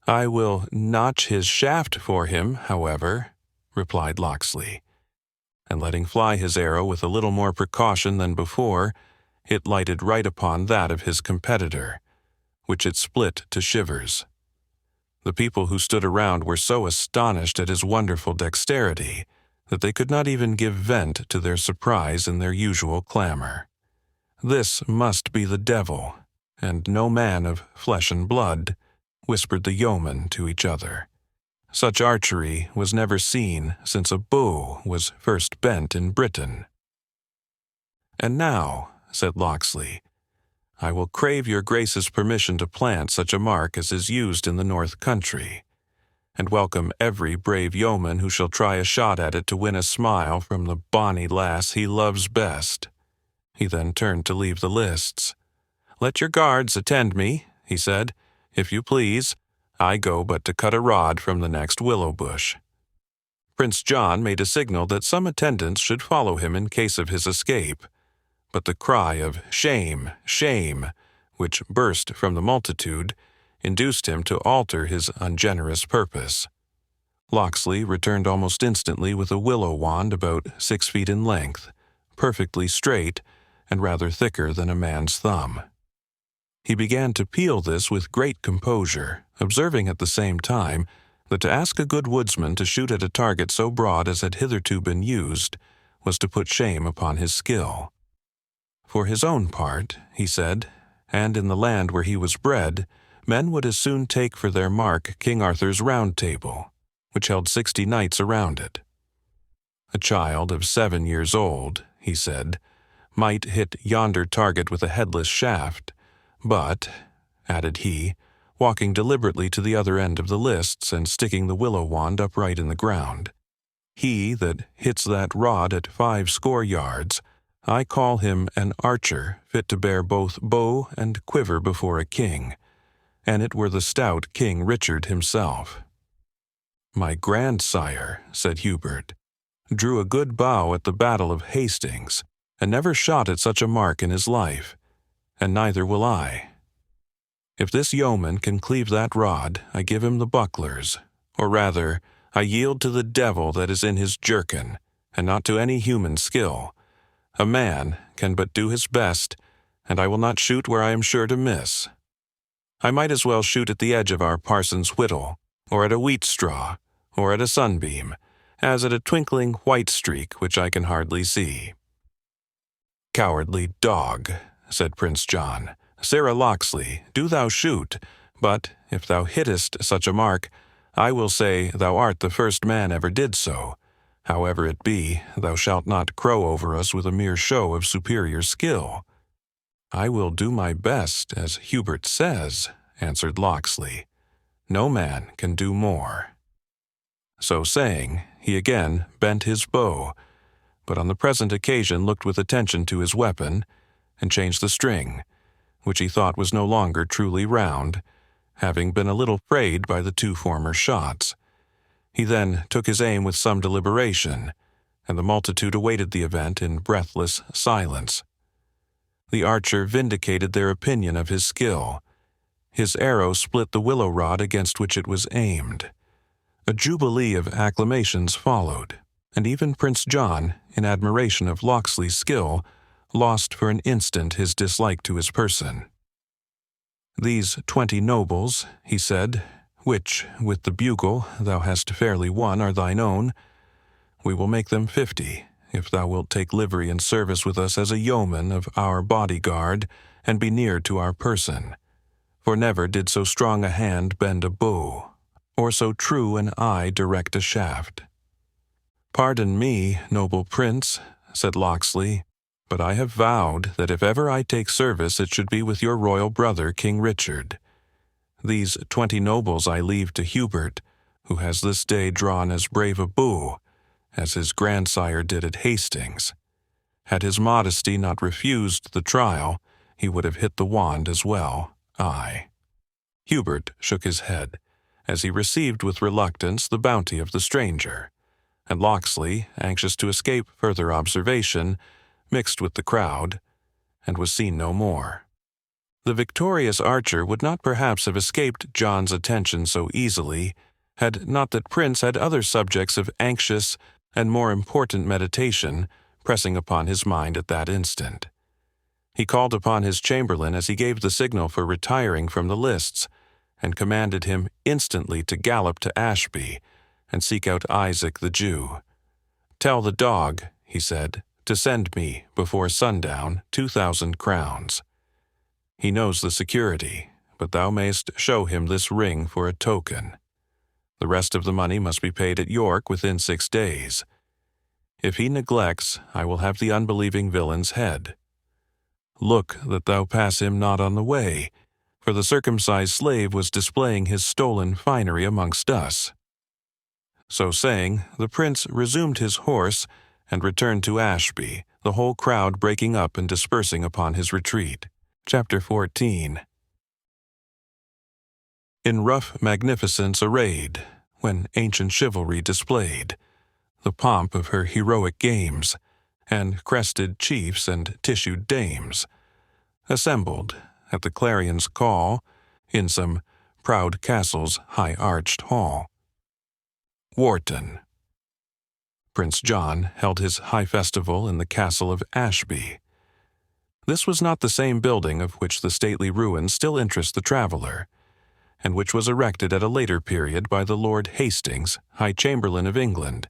A: "I will notch his shaft for him, however," replied Locksley. And letting fly his arrow with a little more precaution than before, it lighted right upon that of his competitor, which it split to shivers. The people who stood around were so astonished at his wonderful dexterity that they could not even give vent to their surprise in their usual clamor. "This must be the devil, and no man of flesh and blood," whispered the yeomen to each other. "Such archery was never seen since a bow was first bent in Britain." "And now," said Locksley, "I will crave your grace's permission to plant such a mark as is used in the north country, and welcome every brave yeoman who shall try a shot at it to win a smile from the bonny lass he loves best." He then turned to leave the lists. "Let your guards attend me," he said. "If you please, I go but to cut a rod from the next willow bush." Prince John made a signal that some attendants should follow him in case of his escape, but the cry of "Shame! Shame!" which burst from the multitude induced him to alter his ungenerous purpose. Locksley returned almost instantly with a willow wand about 6 feet in length, perfectly straight and rather thicker than a man's thumb. He began to peel this with great composure, observing at the same time that to ask a good woodsman to shoot at a target so broad as had hitherto been used was to put shame upon his skill. For his own part, he said, and in the land where he was bred, men would as soon take for their mark King Arthur's Round Table, which held 60 knights around it. A child of 7 years old, he said, might hit yonder target with a headless shaft, but, added he, walking deliberately to the other end of the lists and sticking the willow wand upright in the ground, he that hits that rod at 50 yards, I call him an archer fit to bear both bow and quiver before a king, and it were the stout King Richard himself. "My grandsire," said Hubert, "drew a good bow at the Battle of Hastings, and never shot at such a mark in his life, and neither will I. If this yeoman can cleave that rod, I give him the bucklers, or rather, I yield to the devil that is in his jerkin, and not to any human skill. A man can but do his best, and I will not shoot where I am sure to miss. I might as well shoot at the edge of our parson's whittle, or at a wheat straw, or at a sunbeam, as at a twinkling white streak which I can hardly see." "Cowardly dog," said Prince John. "Sarah Locksley, do thou shoot, but if thou hittest such a mark, I will say thou art the first man ever did so. However it be, thou shalt not crow over us with a mere show of superior skill." "I will do my best, as Hubert says," answered Locksley. "No man can do more." So saying, he again bent his bow, but on the present occasion looked with attention to his weapon, and changed the string, which he thought was no longer truly round, having been a little frayed by the 2 former shots. He then took his aim with some deliberation, and the multitude awaited the event in breathless silence. The archer vindicated their opinion of his skill. His arrow split the willow rod against which it was aimed. A jubilee of acclamations followed, and even Prince John, in admiration of Locksley's skill, lost for an instant his dislike to his person. "These 20 nobles," he said, "which, with the bugle, thou hast fairly won, are thine own. We will make them 50, if thou wilt take livery and service with us as a yeoman of our bodyguard, and be near to our person. For never did so strong a hand bend a bow, or so true an eye direct a shaft." "Pardon me, noble prince," said Locksley, "but I have vowed that if ever I take service it should be with your royal brother, King Richard. These 20 nobles I leave to Hubert, who has this day drawn as brave a bow as his grandsire did at Hastings. Had his modesty not refused the trial, he would have hit the wand as well, aye." Hubert shook his head, as he received with reluctance the bounty of the stranger, and Locksley, anxious to escape further observation, mixed with the crowd, and was seen no more. The victorious archer would not perhaps have escaped John's attention so easily, had not that prince had other subjects of anxious and more important meditation pressing upon his mind at that instant. He called upon his chamberlain as he gave the signal for retiring from the lists, and commanded him instantly to gallop to Ashby and seek out Isaac the Jew. "Tell the dog," he said, "to send me, before sundown, 2,000 crowns. He knows the security, but thou mayst show him this ring for a token. The rest of the money must be paid at York within 6 days. If he neglects, I will have the unbelieving villain's head. Look that thou pass him not on the way, for the circumcised slave was displaying his stolen finery amongst us." So saying, the prince resumed his horse and returned to Ashby, the whole crowd breaking up and dispersing upon his retreat. Chapter 14. In rough magnificence arrayed, when ancient chivalry displayed the pomp of her heroic games, and crested chiefs and tissued dames, assembled at the clarion's call in some proud castle's high-arched hall. Wharton. Prince John held his high festival in the castle of Ashby. This was not the same building of which the stately ruins still interest the traveller, and which was erected at a later period by the Lord Hastings, High Chamberlain of England,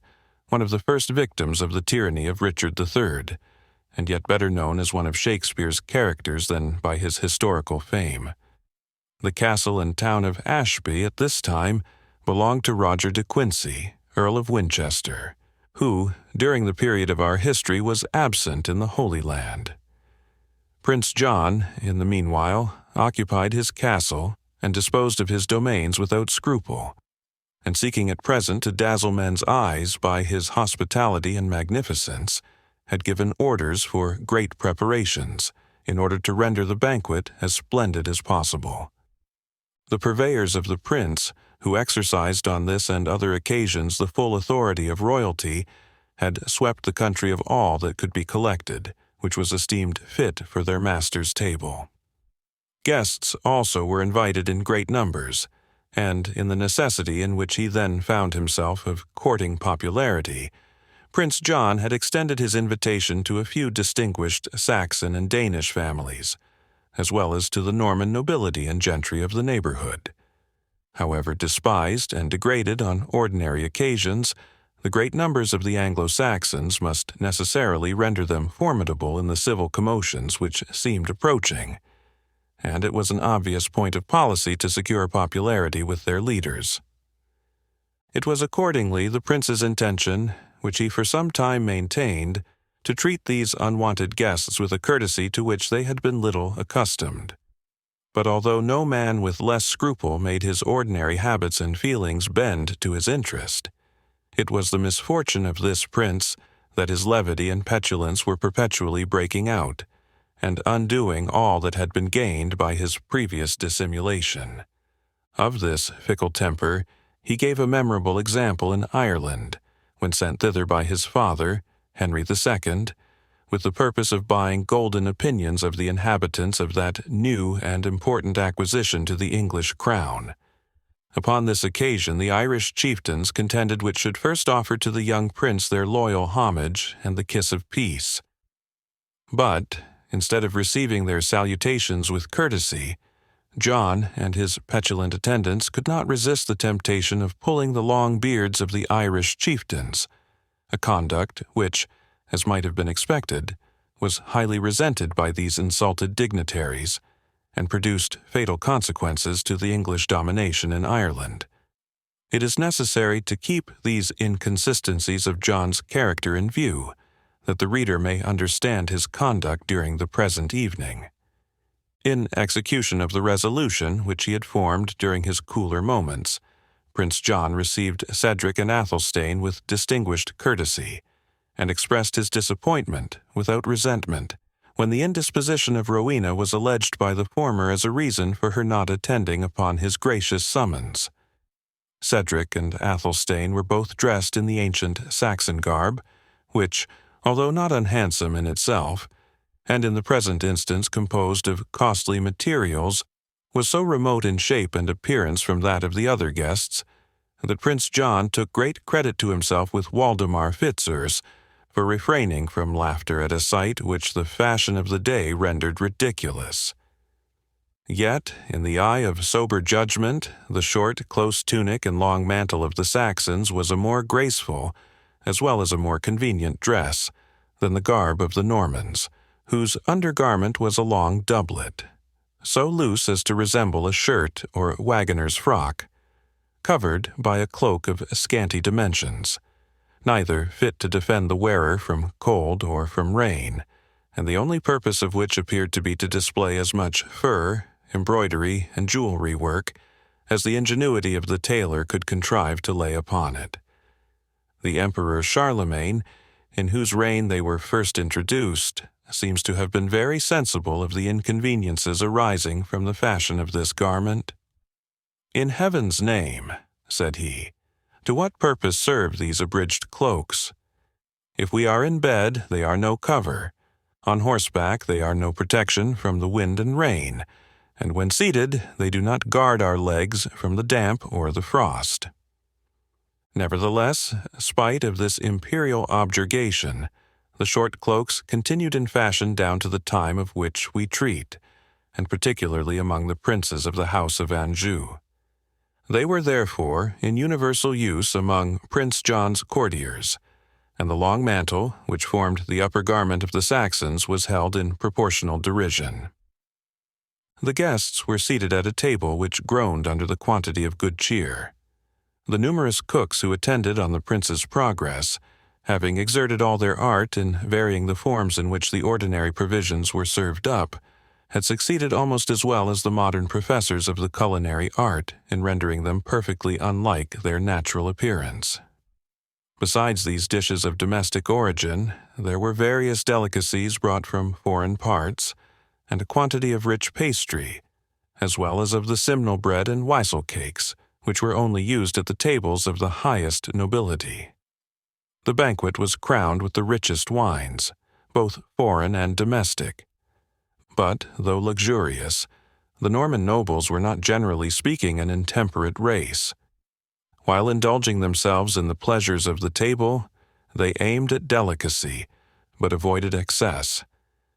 A: one of the first victims of the tyranny of Richard III, and yet better known as one of Shakespeare's characters than by his historical fame. The castle and town of Ashby at this time belonged to Roger de Quincey, Earl of Winchester, who, during the period of our history, was absent in the Holy Land. Prince John, in the meanwhile, occupied his castle and disposed of his domains without scruple, and seeking at present to dazzle men's eyes by his hospitality and magnificence, had given orders for great preparations in order to render the banquet as splendid as possible. The purveyors of the prince, who exercised on this and other occasions the full authority of royalty, had swept the country of all that could be collected, which was esteemed fit for their master's table. Guests also were invited in great numbers, and in the necessity in which he then found himself of courting popularity, Prince John had extended his invitation to a few distinguished Saxon and Danish families, as well as to the Norman nobility and gentry of the neighborhood. However despised and degraded on ordinary occasions, the great numbers of the Anglo-Saxons must necessarily render them formidable in the civil commotions which seemed approaching, and it was an obvious point of policy to secure popularity with their leaders. It was accordingly the prince's intention, which he for some time maintained, to treat these unwanted guests with a courtesy to which they had been little accustomed. But although no man with less scruple made his ordinary habits and feelings bend to his interest, it was the misfortune of this prince that his levity and petulance were perpetually breaking out, and undoing all that had been gained by his previous dissimulation. Of this fickle temper he gave a memorable example in Ireland, when sent thither by his father, Henry II, with the purpose of buying golden opinions of the inhabitants of that new and important acquisition to the English crown. Upon this occasion the Irish chieftains contended which should first offer to the young prince their loyal homage and the kiss of peace. But, instead of receiving their salutations with courtesy, John and his petulant attendants could not resist the temptation of pulling the long beards of the Irish chieftains, a conduct which, as might have been expected, was highly resented by these insulted dignitaries, and produced fatal consequences to the English domination in Ireland. It is necessary to keep these inconsistencies of John's character in view, that the reader may understand his conduct during the present evening. In execution of the resolution which he had formed during his cooler moments, Prince John received Cedric and Athelstane with distinguished courtesy, and expressed his disappointment, without resentment, when the indisposition of Rowena was alleged by the former as a reason for her not attending upon his gracious summons. Cedric and Athelstane were both dressed in the ancient Saxon garb, which, although not unhandsome in itself, and in the present instance composed of costly materials, was so remote in shape and appearance from that of the other guests, that Prince John took great credit to himself with Waldemar Fitzurse for refraining from laughter at a sight which the fashion of the day rendered ridiculous. Yet, in the eye of sober judgment, the short, close tunic and long mantle of the Saxons was a more graceful, as well as a more convenient dress, than the garb of the Normans, whose undergarment was a long doublet, so loose as to resemble a shirt or wagoner's frock, covered by a cloak of scanty dimensions, neither fit to defend the wearer from cold or from rain, and the only purpose of which appeared to be to display as much fur, embroidery, and jewelry work as the ingenuity of the tailor could contrive to lay upon it. The Emperor Charlemagne, in whose reign they were first introduced, seems to have been very sensible of the inconveniences arising from the fashion of this garment. "In heaven's name," said he, "to what purpose serve these abridged cloaks? If we are in bed, they are no cover. On horseback, they are no protection from the wind and rain, and when seated, they do not guard our legs from the damp or the frost." Nevertheless, spite of this imperial objurgation, the short cloaks continued in fashion down to the time of which we treat, and particularly among the princes of the house of Anjou. They were therefore in universal use among Prince John's courtiers, and the long mantle, which formed the upper garment of the Saxons, was held in proportional derision. The guests were seated at a table which groaned under the quantity of good cheer. The numerous cooks who attended on the prince's progress, having exerted all their art in varying the forms in which the ordinary provisions were served up, had succeeded almost as well as the modern professors of the culinary art in rendering them perfectly unlike their natural appearance. Besides these dishes of domestic origin, there were various delicacies brought from foreign parts, and a quantity of rich pastry, as well as of the simnel bread and weissel cakes, which were only used at the tables of the highest nobility. The banquet was crowned with the richest wines, both foreign and domestic. But, though luxurious, the Norman nobles were not generally speaking an intemperate race. While indulging themselves in the pleasures of the table, they aimed at delicacy, but avoided excess,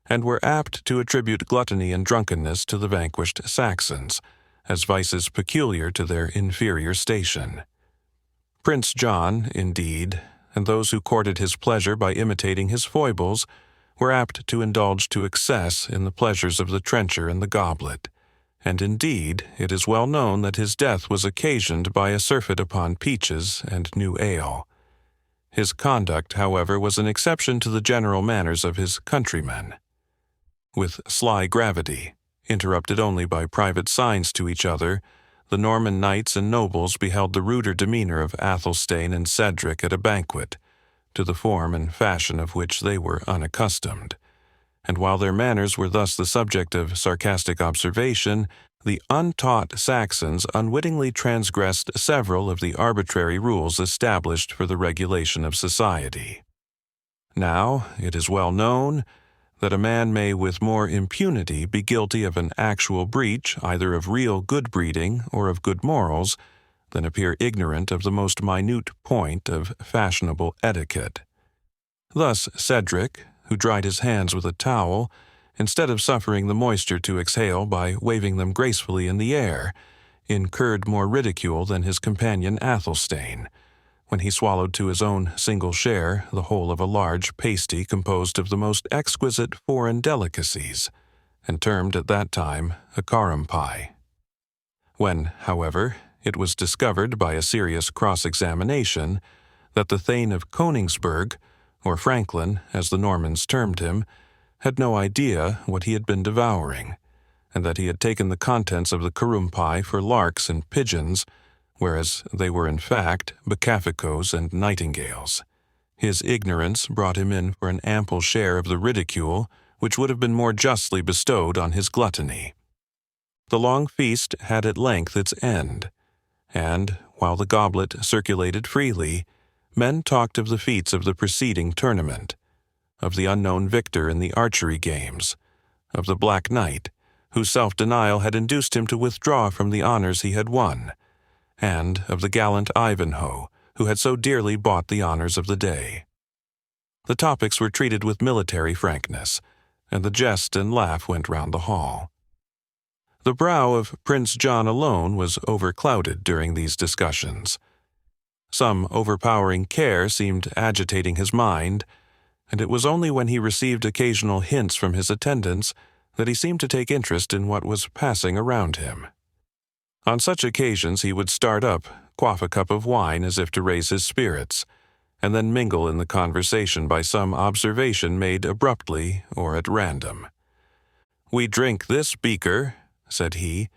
A: and were apt to attribute gluttony and drunkenness to the vanquished Saxons, as vices peculiar to their inferior station. Prince John, indeed, and those who courted his pleasure by imitating his foibles, were apt to indulge to excess in the pleasures of the trencher and the goblet, and indeed it is well known that his death was occasioned by a surfeit upon peaches and new ale. His conduct, however, was an exception to the general manners of his countrymen. With sly gravity, interrupted only by private signs to each other, the Norman knights and nobles beheld the ruder demeanor of Athelstane and Cedric at a banquet, to the form and fashion of which they were unaccustomed, and while their manners were thus the subject of sarcastic observation, the untaught Saxons unwittingly transgressed several of the arbitrary rules established for the regulation of society. Now, it is well known that a man may with more impunity be guilty of an actual breach either of real good breeding or of good morals than appear ignorant of the most minute point of fashionable etiquette. Thus Cedric, who dried his hands with a towel, instead of suffering the moisture to exhale by waving them gracefully in the air, incurred more ridicule than his companion Athelstane, when he swallowed to his own single share the whole of a large pasty composed of the most exquisite foreign delicacies, and termed at that time a carum pie. When, however, it was discovered by a serious cross-examination that the Thane of Königsberg, or Franklin, as the Normans termed him, had no idea what he had been devouring, and that he had taken the contents of the carum pie for larks and pigeons, whereas they were in fact bacaficos and nightingales. His ignorance brought him in for an ample share of the ridicule which would have been more justly bestowed on his gluttony. The long feast had at length its end, and, while the goblet circulated freely, men talked of the feats of the preceding tournament, of the unknown victor in the archery games, of the Black Knight, whose self-denial had induced him to withdraw from the honors he had won, and of the gallant Ivanhoe, who had so dearly bought the honors of the day. The topics were treated with military frankness, and the jest and laugh went round the hall. The brow of Prince John alone was overclouded during these discussions. Some overpowering care seemed agitating his mind, and it was only when he received occasional hints from his attendants that he seemed to take interest in what was passing around him. On such occasions he would start up, quaff a cup of wine as if to raise his spirits, and then mingle in the conversation by some observation made abruptly or at random. "We drink this beaker," said he,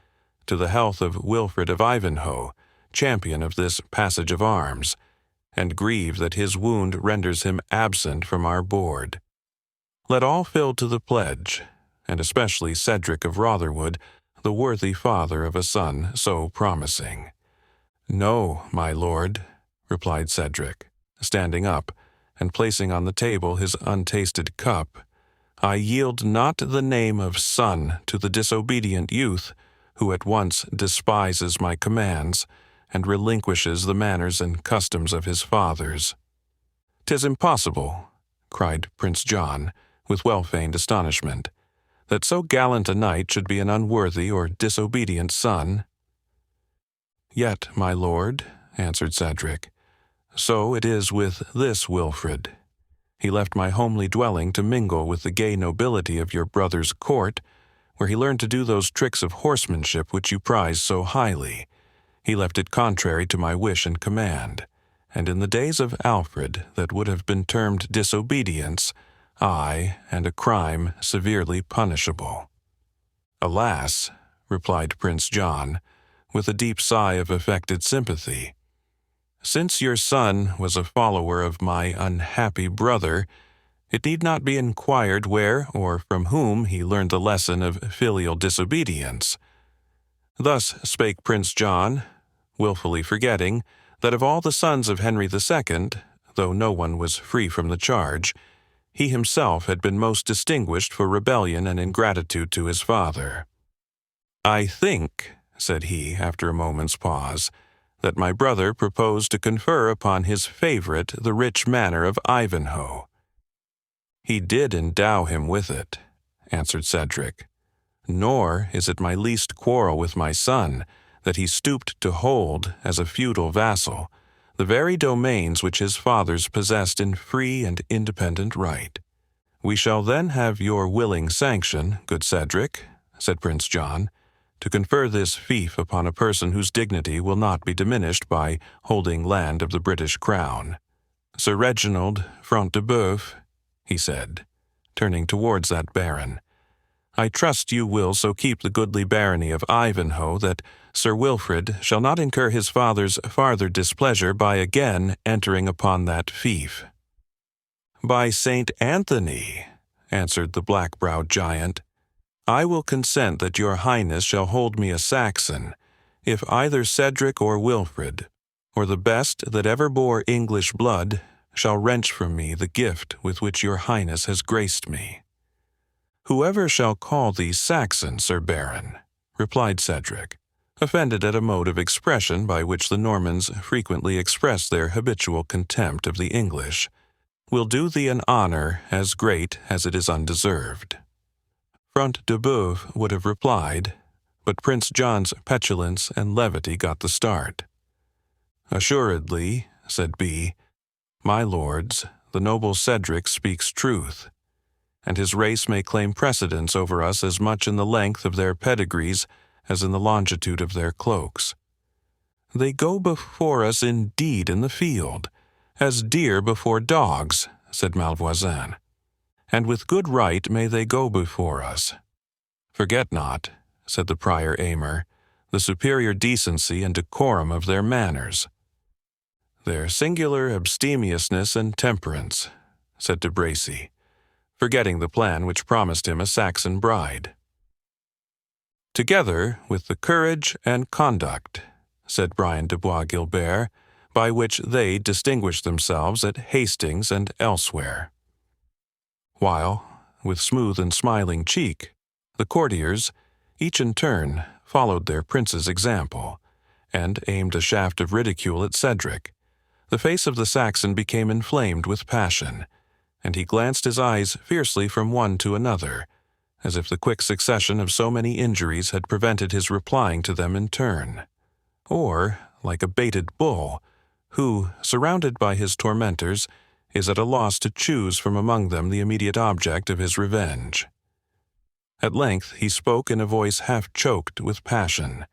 A: "to the health of Wilfred of Ivanhoe, champion of this passage of arms, and grieve that his wound renders him absent from our board. Let all fill to the pledge, and especially Cedric of Rotherwood, the worthy father of a son so promising." "No, my lord," replied Cedric, standing up and placing on the table his untasted cup, "I yield not the name of son to the disobedient youth who at once despises my commands and relinquishes the manners and customs of his fathers." "'Tis impossible," cried Prince John, with well-feigned astonishment, "that so gallant a knight should be an unworthy or disobedient son." "Yet, my lord," answered Cedric, "so it is with this Wilfred. He left my homely dwelling to mingle with the gay nobility of your brother's court, where he learned to do those tricks of horsemanship which you prize so highly. He left it contrary to my wish and command, and in the days of Alfred that would have been termed disobedience, aye, and a crime severely punishable." "Alas," replied Prince John, with a deep sigh of affected sympathy, "since your son was a follower of my unhappy brother, it need not be inquired where or from whom he learned the lesson of filial disobedience." Thus spake Prince John, wilfully forgetting that of all the sons of Henry II, though no one was free from the charge, he himself had been most distinguished for rebellion and ingratitude to his father. "I think," said he, after a moment's pause, "that my brother proposed to confer upon his favorite the rich manor of Ivanhoe." "He did endow him with it," answered Cedric. "Nor is it my least quarrel with my son that he stooped to hold, as a feudal vassal, the very domains which his fathers possessed in free and independent right." "We shall then have your willing sanction, good Cedric," said Prince John, "to confer this fief upon a person whose dignity will not be diminished by holding land of the British crown. Sir Reginald Front de Bœuf," he said, turning towards that baron, "I trust you will so keep the goodly barony of Ivanhoe that Sir Wilfred shall not incur his father's farther displeasure by again entering upon that fief." "By Saint Anthony," answered the black-browed giant, "I will consent that your highness shall hold me a Saxon, if either Cedric or Wilfred, or the best that ever bore English blood, shall wrench from me the gift with which your highness has graced me." "Whoever shall call thee Saxon, Sir Baron," replied Cedric, offended at a mode of expression by which the Normans frequently express their habitual contempt of the English, "will do thee an honor as great as it is undeserved." Front de Bœuf would have replied, but Prince John's petulance and levity got the start. "Assuredly," said B. "My lords, the noble Cedric speaks truth, and his race may claim precedence over us as much in the length of their pedigrees as in the longitude of their cloaks. They go before us indeed in the field, as deer before dogs," said Malvoisin, "and with good right may they go before us. Forget not," said the prior Aymer, "the superior decency and decorum of their manners." "Their singular abstemiousness and temperance," said de Bracy, forgetting the plan which promised him a Saxon bride. "Together with the courage and conduct," said Brian de Bois Guilbert, "by which they distinguished themselves at Hastings and elsewhere." While, with smooth and smiling cheek, the courtiers, each in turn, followed their prince's example, and aimed a shaft of ridicule at Cedric, the face of the Saxon became inflamed with passion, and he glanced his eyes fiercely from one to another, as if the quick succession of so many injuries had prevented his replying to them in turn, or like a baited bull, who, surrounded by his tormentors, is at a loss to choose from among them the immediate object of his revenge. At length he spoke in a voice half choked with passion,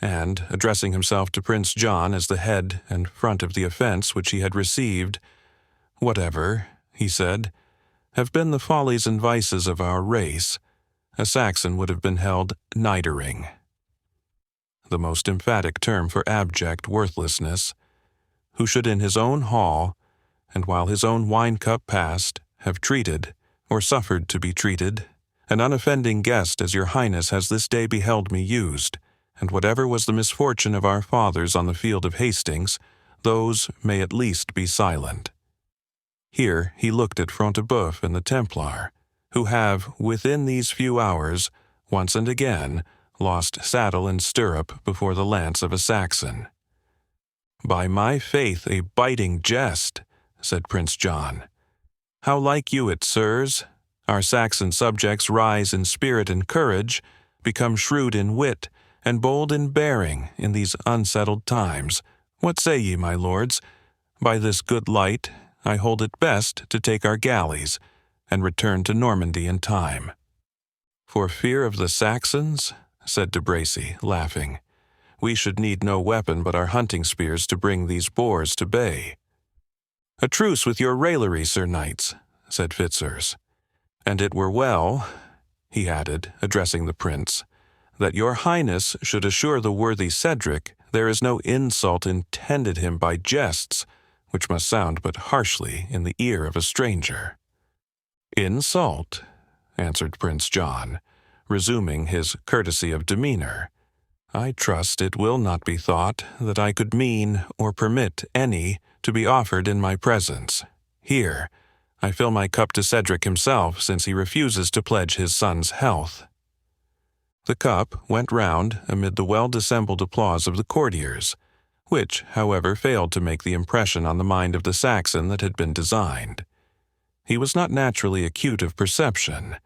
A: and, addressing himself to Prince John as the head and front of the offense which he had received, "Whatever," he said, "have been the follies and vices of our race, a Saxon would have been held nidering," the most emphatic term for abject worthlessness, who should in his own hall, and while his own wine-cup passed, have treated, or suffered to be treated, an unoffending guest as your highness has this day beheld me used, and whatever was the misfortune of our fathers on the field of Hastings, those may at least be silent. Here he looked at Front de Bœuf and the Templar, who have, within these few hours, once and again, lost saddle and stirrup before the lance of a Saxon. "By my faith, a biting jest," said Prince John. "How like you it, sirs? Our Saxon subjects rise in spirit and courage, become shrewd in wit, and bold in bearing in these unsettled times. What say ye, my lords? By this good light, I hold it best to take our galleys, and return to Normandy in time." "For fear of the Saxons," said de Bracy, laughing, "we should need no weapon but our hunting spears to bring these boars to bay." "A truce with your raillery, sir knights," said Fitzurse. "And it were well," he added, addressing the prince, "that your highness should assure the worthy Cedric there is no insult intended him by jests, which must sound but harshly in the ear of a stranger." "Insult," answered Prince John, resuming his courtesy of demeanor. "I trust it will not be thought that I could mean or permit any to be offered in my presence. Here, I fill my cup to Cedric himself, since he refuses to pledge his son's health." The cup went round amid the well-dissembled applause of the courtiers, which, however, failed to make the impression on the mind of the Saxon that had been designed. He was not naturally acute of perception,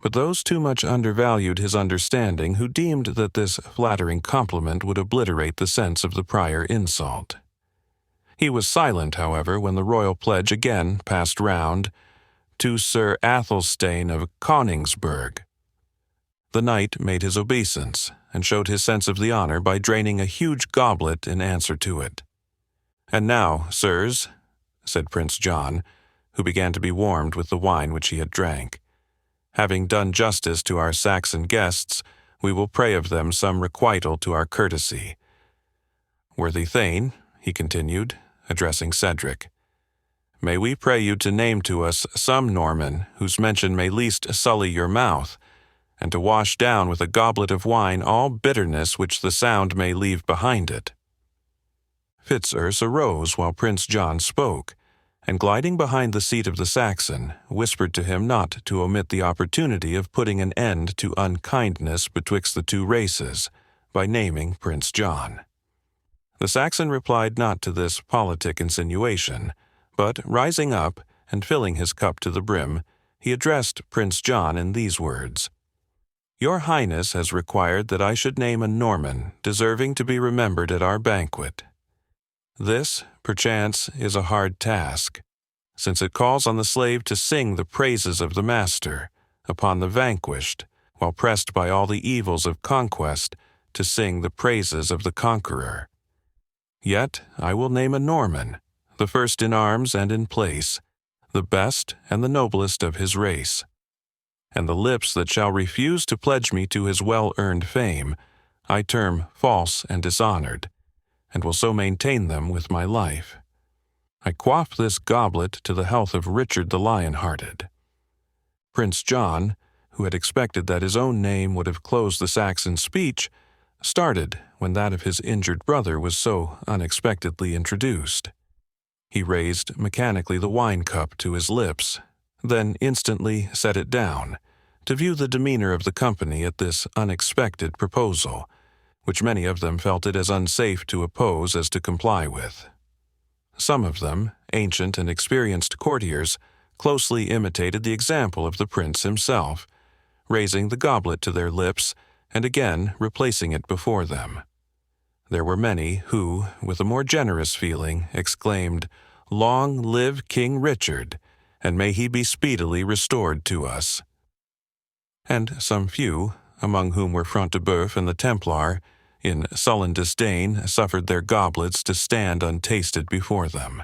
A: but those too much undervalued his understanding who deemed that this flattering compliment would obliterate the sense of the prior insult. He was silent, however, when the royal pledge again passed round to Sir Athelstane of Coningsburgh. The knight made his obeisance, and showed his sense of the honor by draining a huge goblet in answer to it. "And now, sirs," said Prince John, who began to be warmed with the wine which he had drank, "having done justice to our Saxon guests, we will pray of them some requital to our courtesy. Worthy Thane," he continued, addressing Cedric, "may we pray you to name to us some Norman whose mention may least sully your mouth, and to wash down with a goblet of wine all bitterness which the sound may leave behind it." Fitzurse arose while Prince John spoke, and gliding behind the seat of the Saxon, whispered to him not to omit the opportunity of putting an end to unkindness betwixt the two races, by naming Prince John. The Saxon replied not to this politic insinuation, but, rising up and filling his cup to the brim, he addressed Prince John in these words: "Your Highness has required that I should name a Norman deserving to be remembered at our banquet. This, perchance, is a hard task, since it calls on the slave to sing the praises of the master, upon the vanquished, while pressed by all the evils of conquest, to sing the praises of the conqueror. Yet I will name a Norman, the first in arms and in place, the best and the noblest of his race. And the lips that shall refuse to pledge me to his well-earned fame, I term false and dishonored, and will so maintain them with my life. I quaff this goblet to the health of Richard the Lionhearted. Prince John, who had expected that his own name would have closed the Saxon speech, started when that of his injured brother was so unexpectedly introduced. He raised mechanically the wine cup to his lips, then instantly set it down, to view the demeanor of the company at this unexpected proposal, which many of them felt it as unsafe to oppose as to comply with. Some of them, ancient and experienced courtiers, closely imitated the example of the prince himself, raising the goblet to their lips and again replacing it before them. There were many who, with a more generous feeling, exclaimed, "Long live King Richard, and may he be speedily restored to us." And some few, among whom were Front de Bœuf and the Templar, in sullen disdain suffered their goblets to stand untasted before them.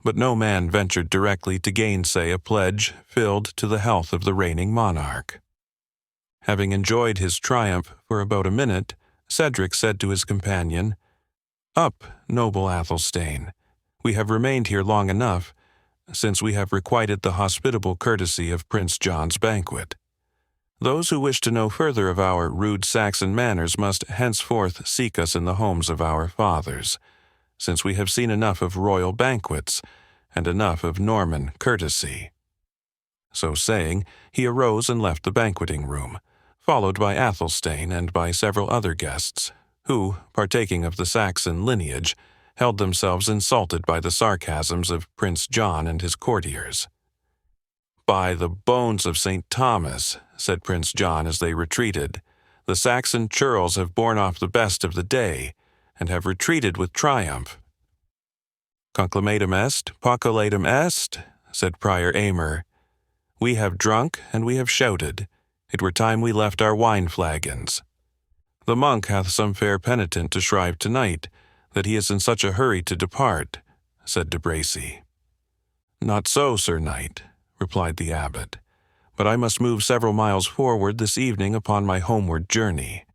A: But no man ventured directly to gainsay a pledge filled to the health of the reigning monarch. Having enjoyed his triumph for about a minute, Cedric said to his companion, "Up, noble Athelstane, we have remained here long enough, since we have requited the hospitable courtesy of Prince John's banquet. Those who wish to know further of our rude Saxon manners must henceforth seek us in the homes of our fathers, since we have seen enough of royal banquets, and enough of Norman courtesy." So saying, he arose and left the banqueting room, followed by Athelstane and by several other guests, who, partaking of the Saxon lineage, held themselves insulted by the sarcasms of Prince John and his courtiers. "By the bones of St. Thomas," said Prince John as they retreated, "the Saxon churls have borne off the best of the day, and have retreated with triumph." "Conclamatum est, poculatum est," said Prior Aymer. "We have drunk and we have shouted. It were time we left our wine flagons. The monk hath some fair penitent to shrive tonight, that he is in such a hurry to depart," said de Bracy. "Not so, Sir Knight," replied the abbot, "but I must move several miles forward this evening upon my homeward journey."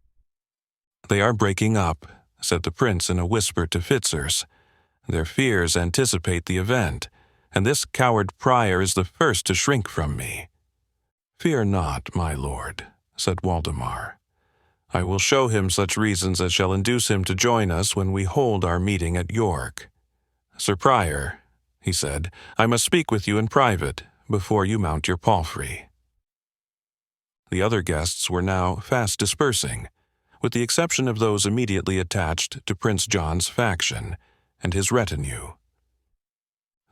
A: "They are breaking up," said the prince in a whisper to Fitzurse. "Their fears anticipate the event, and this coward prior is the first to shrink from me." "Fear not, my lord," said Waldemar. "I will show him such reasons as shall induce him to join us when we hold our meeting at York. Sir Prior," he said, "I must speak with you in private, before you mount your palfrey." The other guests were now fast dispersing, with the exception of those immediately attached to Prince John's faction and his retinue.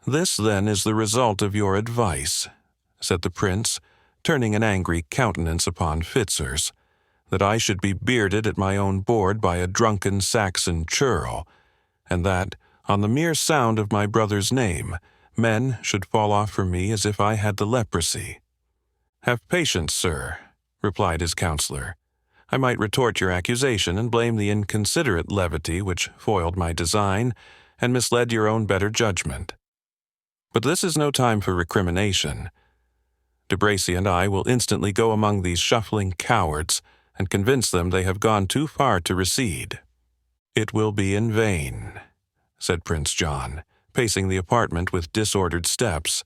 A: "This, then, is the result of your advice," said the prince, turning an angry countenance upon Fitzurse, "that I should be bearded at my own board by a drunken Saxon churl, and that, on the mere sound of my brother's name, men should fall off from me as if I had the leprosy." "Have patience, sir," replied his counselor. "I might retort your accusation and blame the inconsiderate levity which foiled my design and misled your own better judgment. But this is no time for recrimination. De Bracy and I will instantly go among these shuffling cowards and convince them they have gone too far to recede." "It will be in vain," said Prince John, pacing the apartment with disordered steps,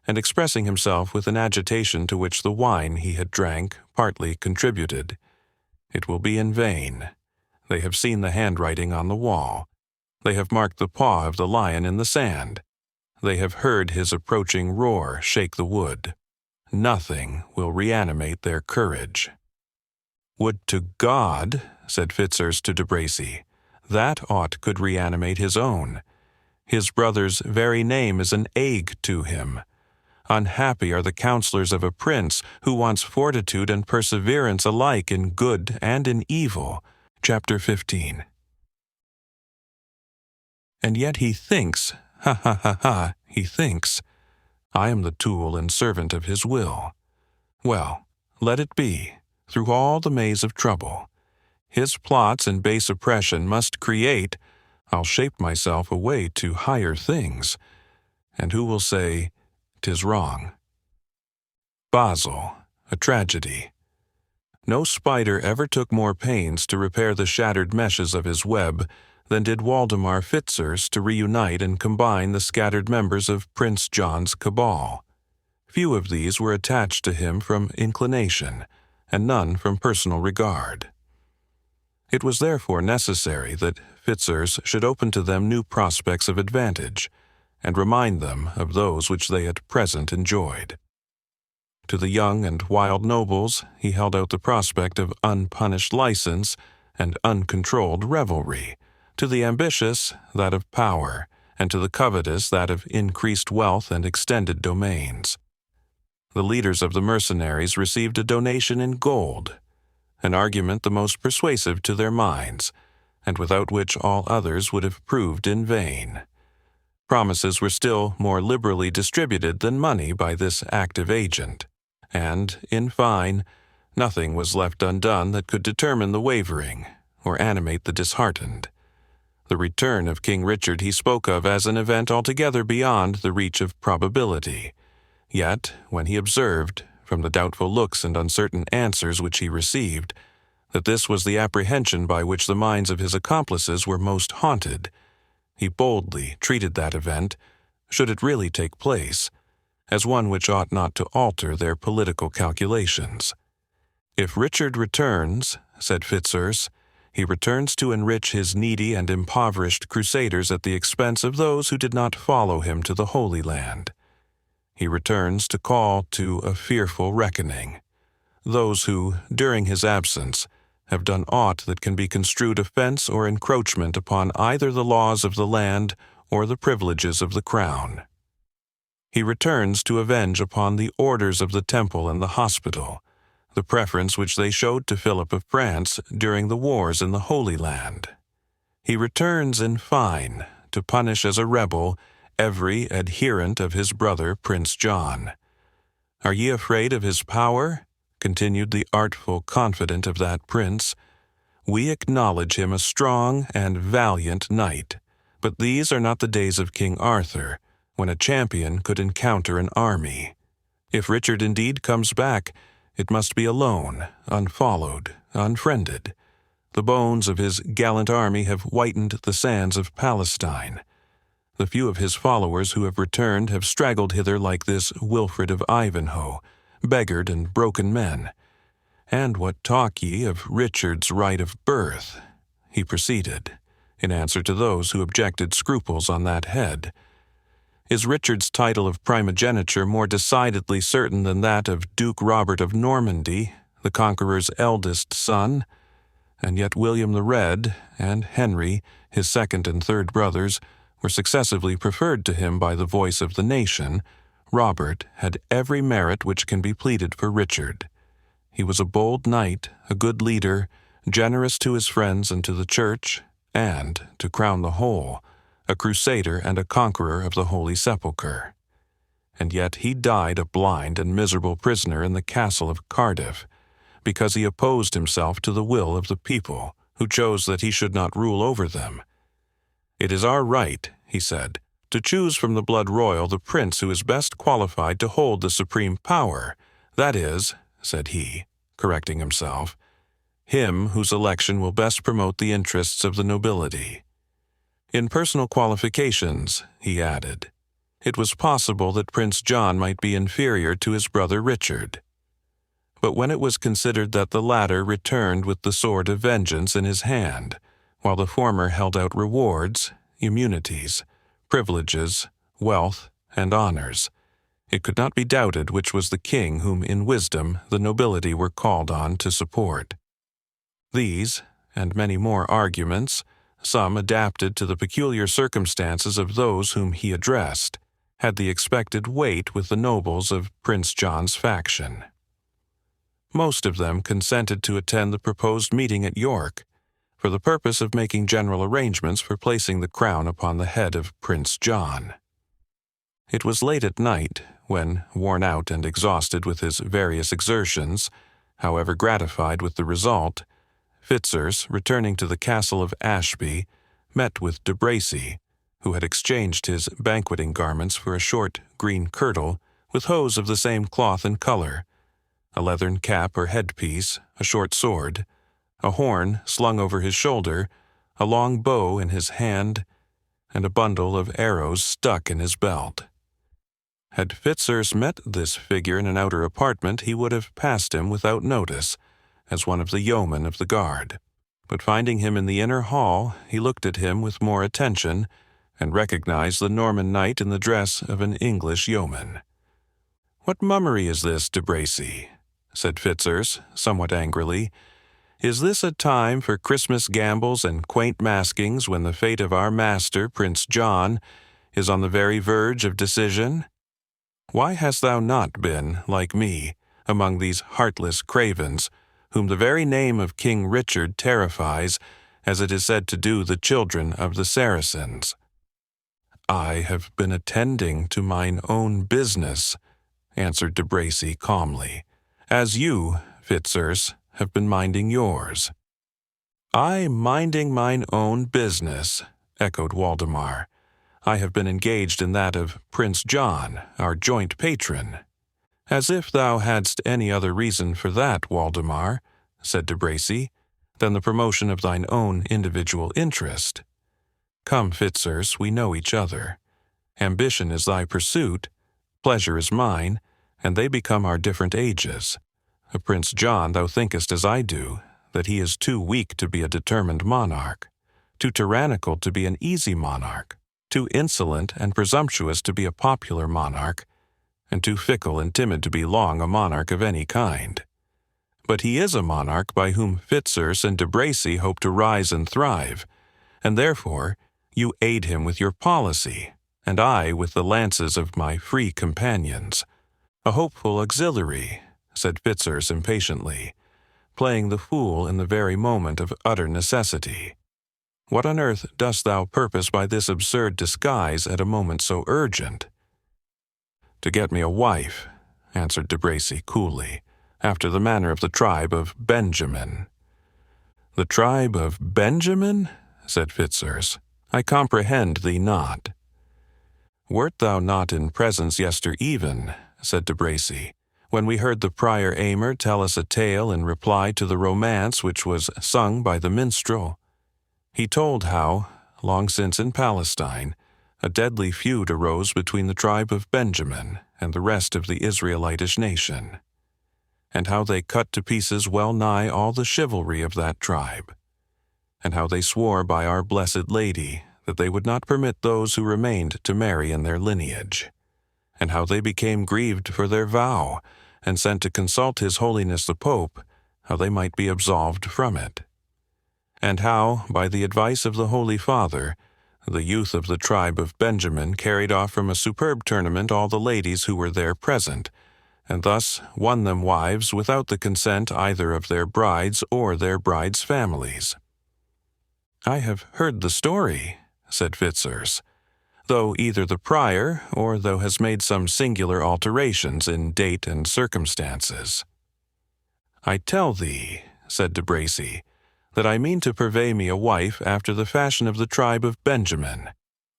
A: and expressing himself with an agitation to which the wine he had drank partly contributed. "It will be in vain. They have seen the handwriting on the wall. They have marked the paw of the lion in the sand. They have heard his approaching roar shake the wood. Nothing will reanimate their courage." "Would to God," said Fitzurse to de Bracy, "that aught could reanimate his own. His brother's very name is an ague to him. Unhappy are the counselors of a prince who wants fortitude and perseverance alike in good and in evil." Chapter 15. And yet he thinks, he thinks, I am the tool and servant of his will. Well, let it be, through all the maze of trouble. His plots and base oppression must create, I'll shape myself away to higher things. And who will say, 'tis wrong? Basel, a tragedy. No spider ever took more pains to repair the shattered meshes of his web than did Waldemar Fitzurse to reunite and combine the scattered members of Prince John's cabal. Few of these were attached to him from inclination, and none from personal regard. It was therefore necessary that Fitzurse should open to them new prospects of advantage, and remind them of those which they at present enjoyed. To the young and wild nobles he held out the prospect of unpunished license and uncontrolled revelry, to the ambitious that of power, and to the covetous that of increased wealth and extended domains. The leaders of the mercenaries received a donation in gold, an argument the most persuasive to their minds, and without which all others would have proved in vain. Promises were still more liberally distributed than money by this active agent, and, in fine, nothing was left undone that could determine the wavering or animate the disheartened. The return of King Richard he spoke of as an event altogether beyond the reach of probability. Yet, when he observed, from the doubtful looks and uncertain answers which he received, that this was the apprehension by which the minds of his accomplices were most haunted, he boldly treated that event, should it really take place, as one which ought not to alter their political calculations. If Richard returns, said Fitzurse, he returns to enrich his needy and impoverished crusaders at the expense of those who did not follow him to the Holy Land. He returns to call to a fearful reckoning those who, during his absence, have done aught that can be construed offense or encroachment upon either the laws of the land or the privileges of the crown. He returns to avenge upon the orders of the temple and the hospital the preference which they showed to Philip of France during the wars in the Holy Land. He returns, in fine, to punish as a rebel every adherent of his brother Prince John. Are ye afraid of his power? Continued the artful confidant of that prince. We acknowledge him a strong and valiant knight, but these are not the days of King Arthur, when a champion could encounter an army. If Richard indeed comes back, it must be alone, unfollowed, unfriended. The bones of his gallant army have whitened the sands of Palestine. The few of his followers who have returned have straggled hither like this Wilfred of Ivanhoe, beggared and broken men. And what talk ye of Richard's right of birth? He proceeded, in answer to those who objected scruples on that head. Is Richard's title of primogeniture more decidedly certain than that of Duke Robert of Normandy, the Conqueror's eldest son? And yet William the Red and Henry, his second and third brothers, were successively preferred to him by the voice of the nation. Robert had every merit which can be pleaded for Richard. He was a bold knight, a good leader, generous to his friends and to the church, and, to crown the whole, a crusader and a conqueror of the Holy Sepulchre. And yet he died a blind and miserable prisoner in the castle of Cardiff, because he opposed himself to the will of the people, who chose that he should not rule over them. It is our right, he said, to choose from the blood royal the prince who is best qualified to hold the supreme power, that is, said he, correcting himself, him whose election will best promote the interests of the nobility. In personal qualifications, he added, it was possible that Prince John might be inferior to his brother Richard. But when it was considered that the latter returned with the sword of vengeance in his hand, while the former held out rewards, immunities, privileges, wealth, and honors, it could not be doubted which was the king whom in wisdom the nobility were called on to support. These, and many more arguments, some adapted to the peculiar circumstances of those whom he addressed, had the expected weight with the nobles of Prince John's faction. Most of them consented to attend the proposed meeting at York, for the purpose of making general arrangements for placing the crown upon the head of Prince John. It was late at night, when, worn out and exhausted with his various exertions, however gratified with the result, Fitzurse, returning to the castle of Ashby, met with De Bracy, who had exchanged his banqueting garments for a short green kirtle with hose of the same cloth and color, a leathern cap or headpiece, a short sword, a horn slung over his shoulder, a long bow in his hand, and a bundle of arrows stuck in his belt. Had Fitzurse met this figure in an outer apartment, he would have passed him without notice, as one of the yeomen of the guard. But finding him in the inner hall, he looked at him with more attention, and recognized the Norman knight in the dress of an English yeoman. "What mummery is this, De Bracy?" said Fitzurse, somewhat angrily. "Is this a time for Christmas gambols and quaint maskings when the fate of our master, Prince John, is on the very verge of decision? Why hast thou not been, like me, among these heartless cravens, whom the very name of King Richard terrifies, as it is said to do the children of the Saracens?" "I have been attending to mine own business," answered De Bracy calmly, "as you, Fitzurse, have been minding yours." "I minding mine own business," echoed Waldemar. "I have been engaged in that of Prince John, our joint patron." "As if thou hadst any other reason for that, Waldemar," said De Bracy, "than the promotion of thine own individual interest. Come, Fitzurse, we know each other. Ambition is thy pursuit, pleasure is mine, and they become our different ages. Prince John, thou thinkest as I do, that he is too weak to be a determined monarch, too tyrannical to be an easy monarch, too insolent and presumptuous to be a popular monarch, and too fickle and timid to be long a monarch of any kind. But he is a monarch by whom Fitzurse and De Bracy hope to rise and thrive, and therefore you aid him with your policy, and I with the lances of my free companions. A hopeful auxiliary," said Fitzurse impatiently, "playing the fool in the very moment of utter necessity. What on earth dost thou purpose by this absurd disguise at a moment so urgent?" "To get me a wife," answered De Bracy coolly, "after the manner of the tribe of Benjamin." "The tribe of Benjamin?" said Fitzurse. "I comprehend thee not." "Wert thou not in presence yester-even," said De Bracy, "when we heard the Prior Aymer tell us a tale in reply to the romance which was sung by the minstrel? He told how, long since in Palestine, a deadly feud arose between the tribe of Benjamin and the rest of the Israelitish nation, and how they cut to pieces well nigh all the chivalry of that tribe, and how they swore by our Blessed Lady that they would not permit those who remained to marry in their lineage, and how they became grieved for their vow, and sent to consult His Holiness the Pope how they might be absolved from it, and how, by the advice of the Holy Father, the youth of the tribe of Benjamin carried off from a superb tournament all the ladies who were there present, and thus won them wives without the consent either of their brides or their brides' families." "I have heard the story," said Fitzurse, "though either the prior or thou hast made some singular alterations in date and circumstances." "I tell thee," said De Bracy, "that I mean to purvey me a wife after the fashion of the tribe of Benjamin,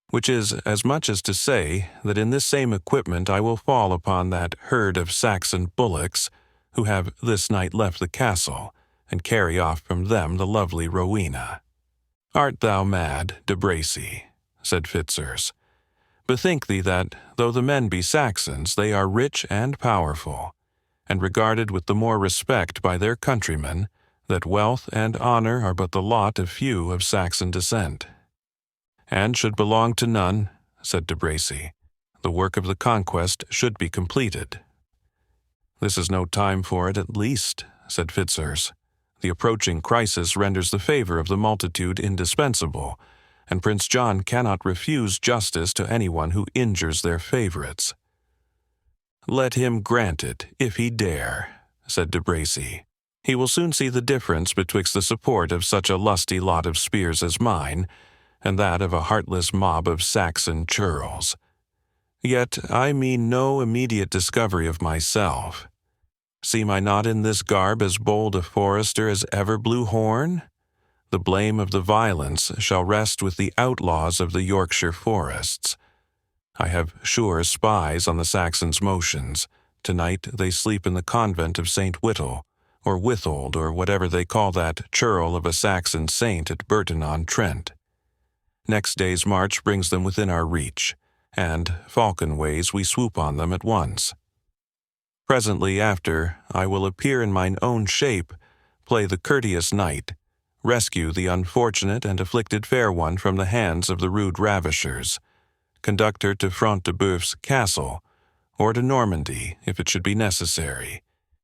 A: which is as much as to say that in this same equipment I will fall upon that herd of Saxon bullocks who have this night left the castle, and carry off from them the lovely Rowena." "Art thou mad, De Bracy?" said Fitzurse. "Bethink thee that, though the men be Saxons, they are rich and powerful, and regarded with the more respect by their countrymen, that wealth and honor are but the lot of few of Saxon descent, and should belong to none," said De Bracy. "The work of the conquest should be completed." "This is no time for it, at least," said Fitzurse. "The approaching crisis renders the favor of the multitude indispensable, and Prince John cannot refuse justice to anyone who injures their favorites." "Let him grant it, if he dare," said De Bracy. He will soon see the difference betwixt the support of such a lusty lot of spears as mine, and that of a heartless mob of Saxon churls. Yet I mean no immediate discovery of myself. Seem I not in this garb as bold a forester as ever blew horn? The blame of the violence shall rest with the outlaws of the Yorkshire forests. I have sure spies on the Saxons' motions. Tonight they sleep in the convent of St. Whittle, or Withold, or whatever they call that churl of a Saxon saint at Burton-on-Trent. Next day's march brings them within our reach, and, falcon-ways, we swoop on them at once. Presently after, I will appear in mine own shape, play the courteous knight, rescue the unfortunate and afflicted fair one from the hands of the rude ravishers, conduct her to Front de Boeuf's castle, or to Normandy, if it should be necessary,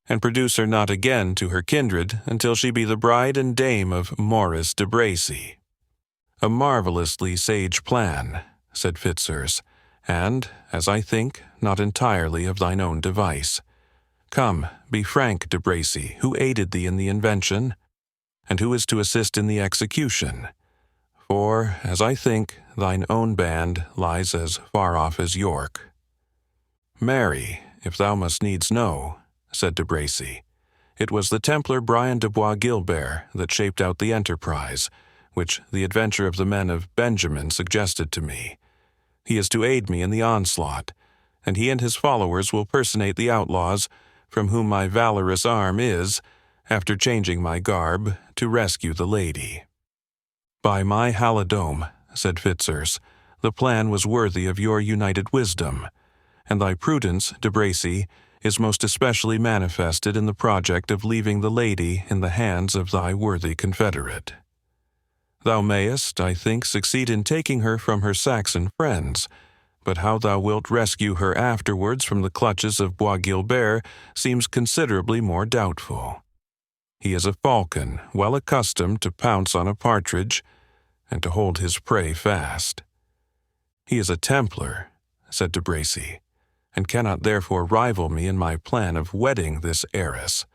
A: and produce her not again to her kindred until she be the bride and dame of Maurice de Bracy. A marvellously sage plan, said Fitzurse, and, as I think, not entirely of thine own device. Come, be frank, de Bracy, who aided thee in the invention, and who is to assist in the execution? For, as I think, thine own band lies as far off as York. Marry, if thou must needs know, said de Bracy, it was the Templar Brian de Bois Guilbert that shaped out the enterprise, which the adventure of the men of Benjamin suggested to me. He is to aid me in the onslaught, and he and his followers will personate the outlaws, from whom my valorous arm is, after changing my garb, to rescue the lady. By my halidome, said Fitzurse, the plan was worthy of your united wisdom, and thy prudence, de Bracy, is most especially manifested in the project of leaving the lady in the hands of thy worthy confederate. Thou mayest, I think, succeed in taking her from her Saxon friends, but how thou wilt rescue her afterwards from the clutches of Bois Guilbert seems considerably more doubtful. He is a falcon, well accustomed to pounce on a partridge, and to hold his prey fast. He is a Templar, said de Bracy, and cannot therefore rival me in my plan of wedding this heiress,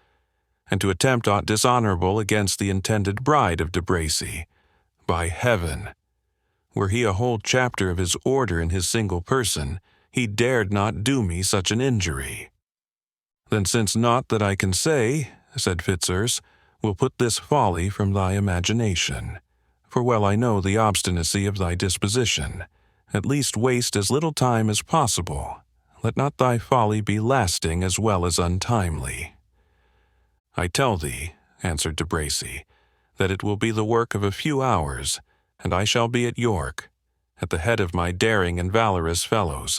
A: and to attempt aught dishonorable against the intended bride of de Bracy. By heaven! Were he a whole chapter of his order in his single person, he dared not do me such an injury. Then since naught that I can say, said Fitzurse, will put this folly from thy imagination, for well I know the obstinacy of thy disposition, at least waste as little time as possible. Let not thy folly be lasting as well as untimely. I tell thee, answered de Bracy, that it will be the work of a few hours, and I shall be at York, at the head of my daring and valorous fellows,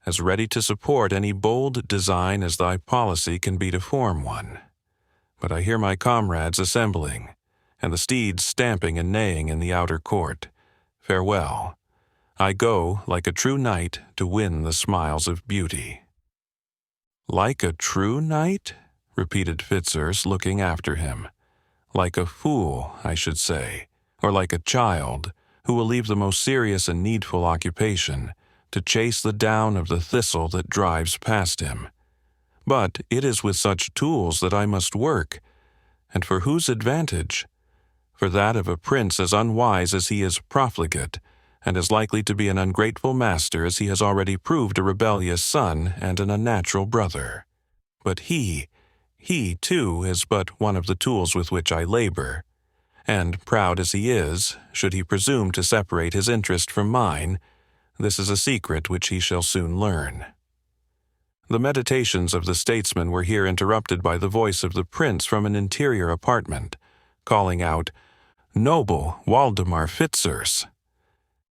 A: as ready to support any bold design as thy policy can be to form one. But I hear my comrades assembling, and the steeds stamping and neighing in the outer court. Farewell. I go, like a true knight, to win the smiles of beauty. Like a true knight? Repeated Fitzurse, looking after him. Like a fool, I should say, or like a child, who will leave the most serious and needful occupation, to chase the down of the thistle that drives past him. But it is with such tools that I must work, and for whose advantage? For that of a prince as unwise as he is profligate, and as likely to be an ungrateful master as he has already proved a rebellious son and an unnatural brother. But he too is but one of the tools with which I labor, and proud as he is, should he presume to separate his interest from mine, this is a secret which he shall soon learn. The meditations of the statesman were here interrupted by the voice of the prince from an interior apartment, calling out, "Noble Waldemar Fitzurse!"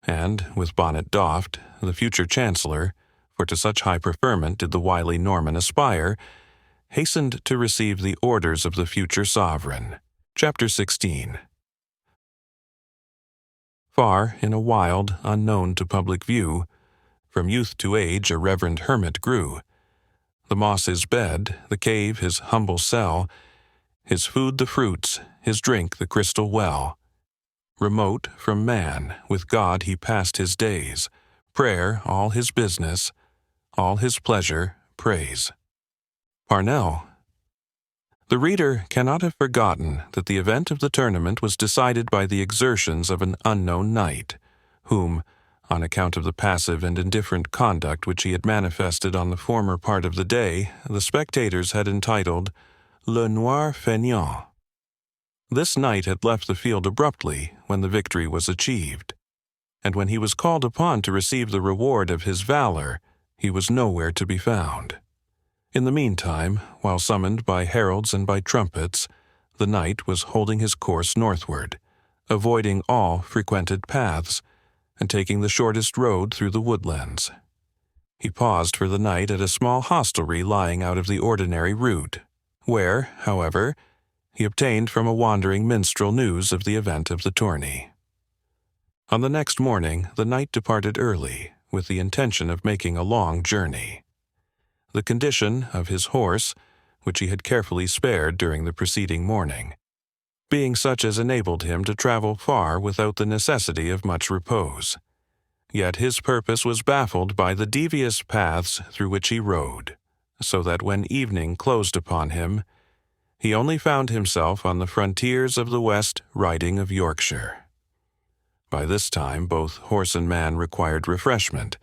A: And, with bonnet doffed, the future chancellor, for to such high preferment did the wily Norman aspire, hastened to receive the orders of the future sovereign. Chapter 16. Far in a wild, unknown to public view, from youth to age a reverend hermit grew. The moss his bed, the cave his humble cell, his food the fruits, his drink the crystal well. Remote from man, with God he passed his days, prayer all his business, all his pleasure, praise. Parnell. The reader cannot have forgotten that the event of the tournament was decided by the exertions of an unknown knight, whom, on account of the passive and indifferent conduct which he had manifested on the former part of the day, the spectators had entitled Le Noir Fainéant. This knight had left the field abruptly when the victory was achieved, and when he was called upon to receive the reward of his valor, he was nowhere to be found. In the meantime, while summoned by heralds and by trumpets, the knight was holding his course northward, avoiding all frequented paths, and taking the shortest road through the woodlands. He paused for the night at a small hostelry lying out of the ordinary route, where, however, he obtained from a wandering minstrel news of the event of the tourney. On the next morning, the knight departed early, with the intention of making a long journey. The condition of his horse, which he had carefully spared during the preceding morning, being such as enabled him to travel far without the necessity of much repose. Yet his purpose was baffled by the devious paths through which he rode, so that when evening closed upon him, he only found himself on the frontiers of the West Riding of Yorkshire. By this time both horse and man required refreshment,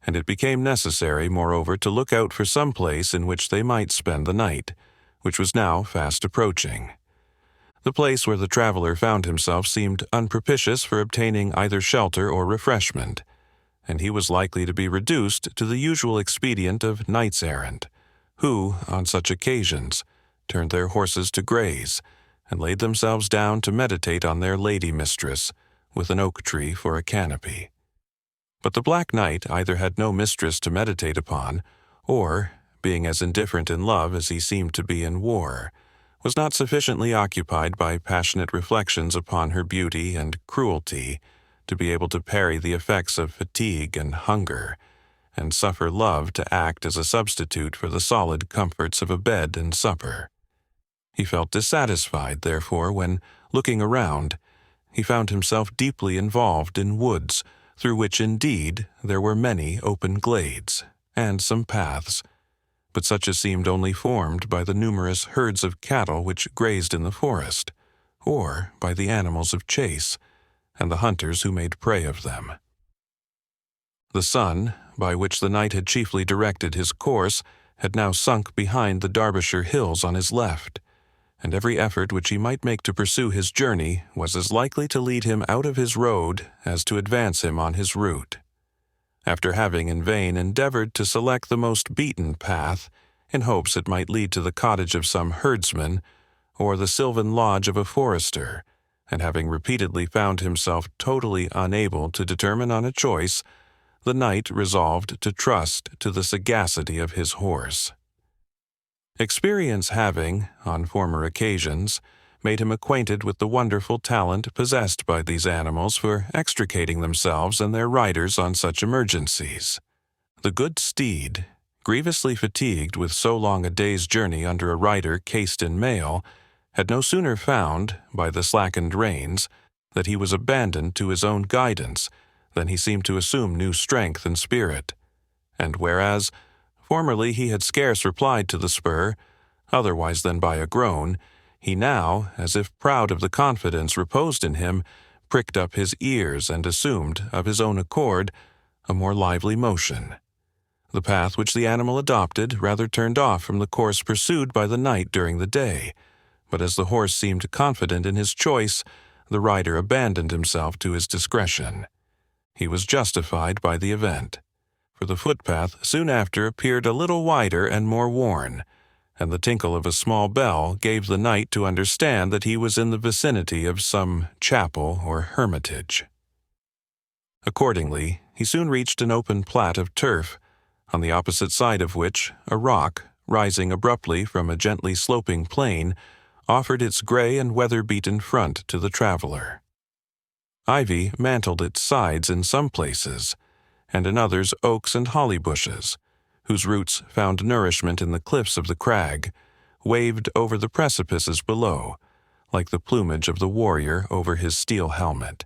A: and it became necessary, moreover, to look out for some place in which they might spend the night, which was now fast approaching. The place where the traveler found himself seemed unpropitious for obtaining either shelter or refreshment, and he was likely to be reduced to the usual expedient of knights-errant, who, on such occasions, turned their horses to graze, and laid themselves down to meditate on their lady-mistress, with an oak tree for a canopy. But the Black Knight either had no mistress to meditate upon, or, being as indifferent in love as he seemed to be in war, was not sufficiently occupied by passionate reflections upon her beauty and cruelty to be able to parry the effects of fatigue and hunger, and suffer love to act as a substitute for the solid comforts of a bed and supper. He felt dissatisfied, therefore, when, looking around, he found himself deeply involved in woods, through which indeed there were many open glades, and some paths, but such as seemed only formed by the numerous herds of cattle which grazed in the forest, or by the animals of chase, and the hunters who made prey of them. The sun, by which the knight had chiefly directed his course, had now sunk behind the Derbyshire hills on his left, and every effort which he might make to pursue his journey was as likely to lead him out of his road as to advance him on his route. After having in vain endeavored to select the most beaten path, in hopes it might lead to the cottage of some herdsman, or the sylvan lodge of a forester, and having repeatedly found himself totally unable to determine on a choice, the knight resolved to trust to the sagacity of his horse. Experience having, on former occasions, made him acquainted with the wonderful talent possessed by these animals for extricating themselves and their riders on such emergencies. The good steed, grievously fatigued with so long a day's journey under a rider cased in mail, had no sooner found, by the slackened reins, that he was abandoned to his own guidance than he seemed to assume new strength and spirit, and whereas formerly he had scarce replied to the spur, otherwise than by a groan, he now, as if proud of the confidence reposed in him, pricked up his ears and assumed, of his own accord, a more lively motion. The path which the animal adopted rather turned off from the course pursued by the knight during the day, but as the horse seemed confident in his choice, the rider abandoned himself to his discretion. He was justified by the event, for the footpath soon after appeared a little wider and more worn, and the tinkle of a small bell gave the knight to understand that he was in the vicinity of some chapel or hermitage. Accordingly, he soon reached an open plat of turf, on the opposite side of which a rock, rising abruptly from a gently sloping plain, offered its gray and weather-beaten front to the traveler. Ivy mantled its sides in some places, and in others oaks and holly bushes, whose roots found nourishment in the cliffs of the crag, waved over the precipices below, like the plumage of the warrior over his steel helmet,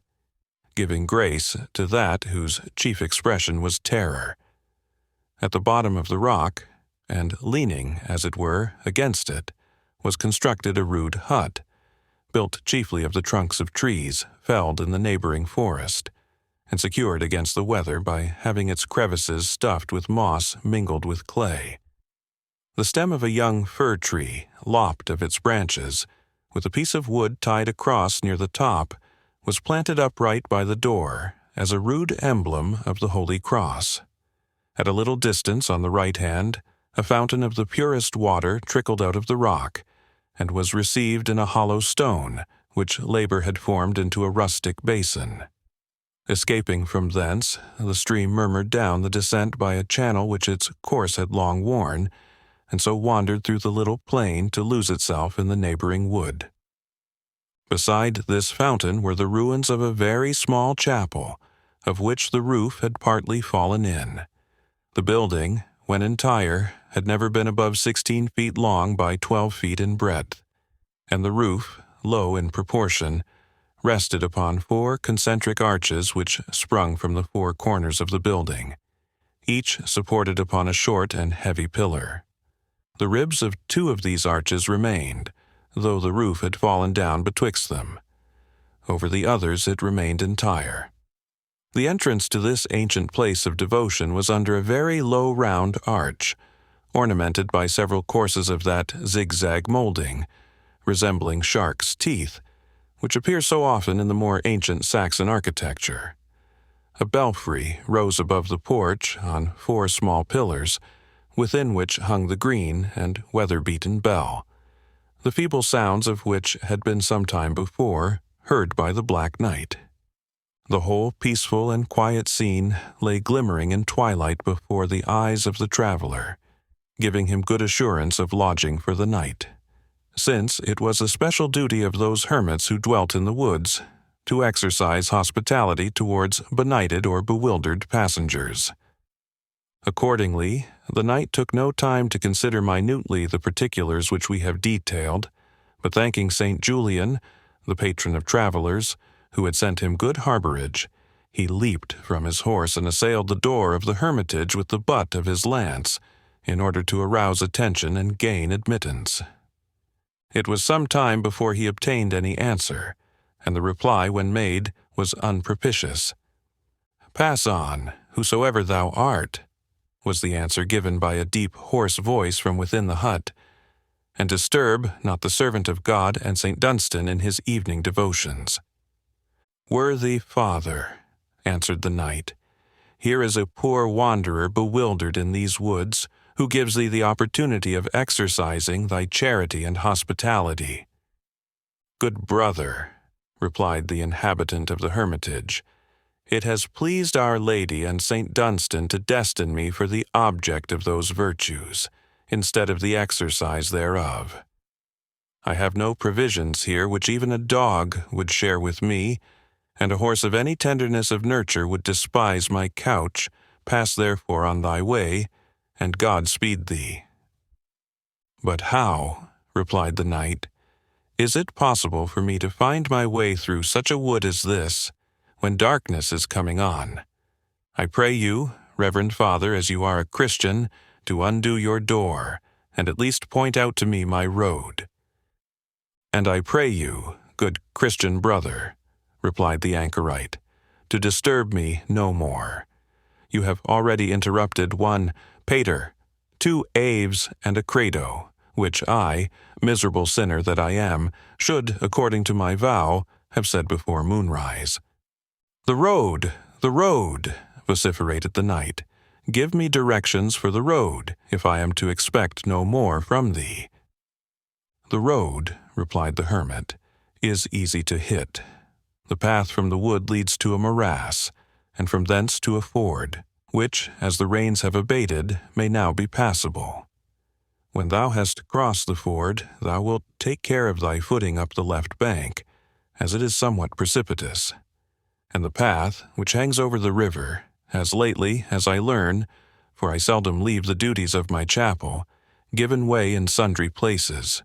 A: giving grace to that whose chief expression was terror. At the bottom of the rock, and leaning, as it were, against it, was constructed a rude hut, built chiefly of the trunks of trees felled in the neighboring forest, and secured against the weather by having its crevices stuffed with moss mingled with clay. The stem of a young fir tree, lopped of its branches, with a piece of wood tied across near the top, was planted upright by the door as a rude emblem of the Holy Cross. At a little distance on the right hand, a fountain of the purest water trickled out of the rock, and was received in a hollow stone, which labor had formed into a rustic basin. Escaping from thence, the stream murmured down the descent by a channel which its course had long worn, and so wandered through the little plain to lose itself in the neighboring wood. Beside this fountain were the ruins of a very small chapel, of which the roof had partly fallen in. The building, when entire, had never been above 16 feet long by 12 feet in breadth, and the roof, low in proportion, rested upon 4 concentric arches which sprung from the 4 corners of the building, each supported upon a short and heavy pillar. The ribs of 2 of these arches remained, though the roof had fallen down betwixt them. Over the others it remained entire. The entrance to this ancient place of devotion was under a very low round arch, ornamented by several courses of that zigzag molding, resembling sharks' teeth, which appear so often in the more ancient Saxon architecture. A belfry rose above the porch on 4 small pillars, within which hung the green and weather-beaten bell, the feeble sounds of which had been some time before heard by the Black Knight. The whole peaceful and quiet scene lay glimmering in twilight before the eyes of the traveler, giving him good assurance of lodging for the night, since it was a special duty of those hermits who dwelt in the woods to exercise hospitality towards benighted or bewildered passengers. Accordingly, the knight took no time to consider minutely the particulars which we have detailed, but thanking St. Julian, the patron of travelers, who had sent him good harborage, he leaped from his horse and assailed the door of the hermitage with the butt of his lance, in order to arouse attention and gain admittance. It was some time before he obtained any answer, and the reply, when made, was unpropitious. "Pass on, whosoever thou art," was the answer given by a deep, hoarse voice from within the hut, "and disturb not the servant of God and St. Dunstan in his evening devotions." "Worthy father," answered the knight, "here is a poor wanderer bewildered in these woods, who gives thee the opportunity of exercising thy charity and hospitality." "Good brother," replied the inhabitant of the hermitage, "it has pleased Our Lady and St. Dunstan to destine me for the object of those virtues, instead of the exercise thereof. I have no provisions here which even a dog would share with me, and a horse of any tenderness of nurture would despise my couch. Pass therefore on thy way, and God speed thee." "But how," replied the knight, "is it possible for me to find my way through such a wood as this, when darkness is coming on? I pray you, Reverend Father, as you are a Christian, to undo your door, and at least point out to me my road." "And I pray you, good Christian brother," replied the anchorite, "to disturb me no more. You have already interrupted 1 pater, 2 aves, and a credo, which I, miserable sinner that I am, should, according to my vow, have said before moonrise." "The road, the road," vociferated the knight. "Give me directions for the road, if I am to expect no more from thee." "The road," replied the hermit, "is easy to hit. The path from the wood leads to a morass, and from thence to a ford, which, as the rains have abated, may now be passable. When thou hast crossed the ford, thou wilt take care of thy footing up the left bank, as it is somewhat precipitous, and the path, which hangs over the river, has lately, as I learn, for I seldom leave the duties of my chapel, given way in sundry places.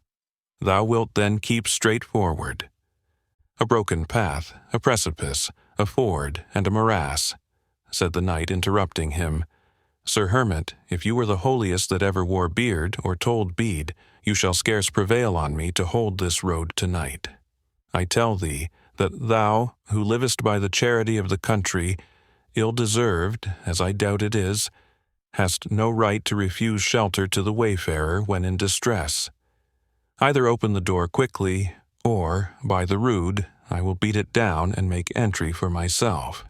A: Thou wilt then keep straight forward. A broken path, a precipice, a ford, and a morass," said the knight, interrupting him, Sir Hermit, if you were the holiest that ever wore beard or told bead, you shall scarce prevail on me to hold this road tonight. I tell thee that thou, who livest by the charity of the country, ill-deserved, as I doubt it is, hast no right to refuse shelter to the wayfarer when in distress. Either open the door quickly, or, by the rood, I will beat it down and make entry for myself."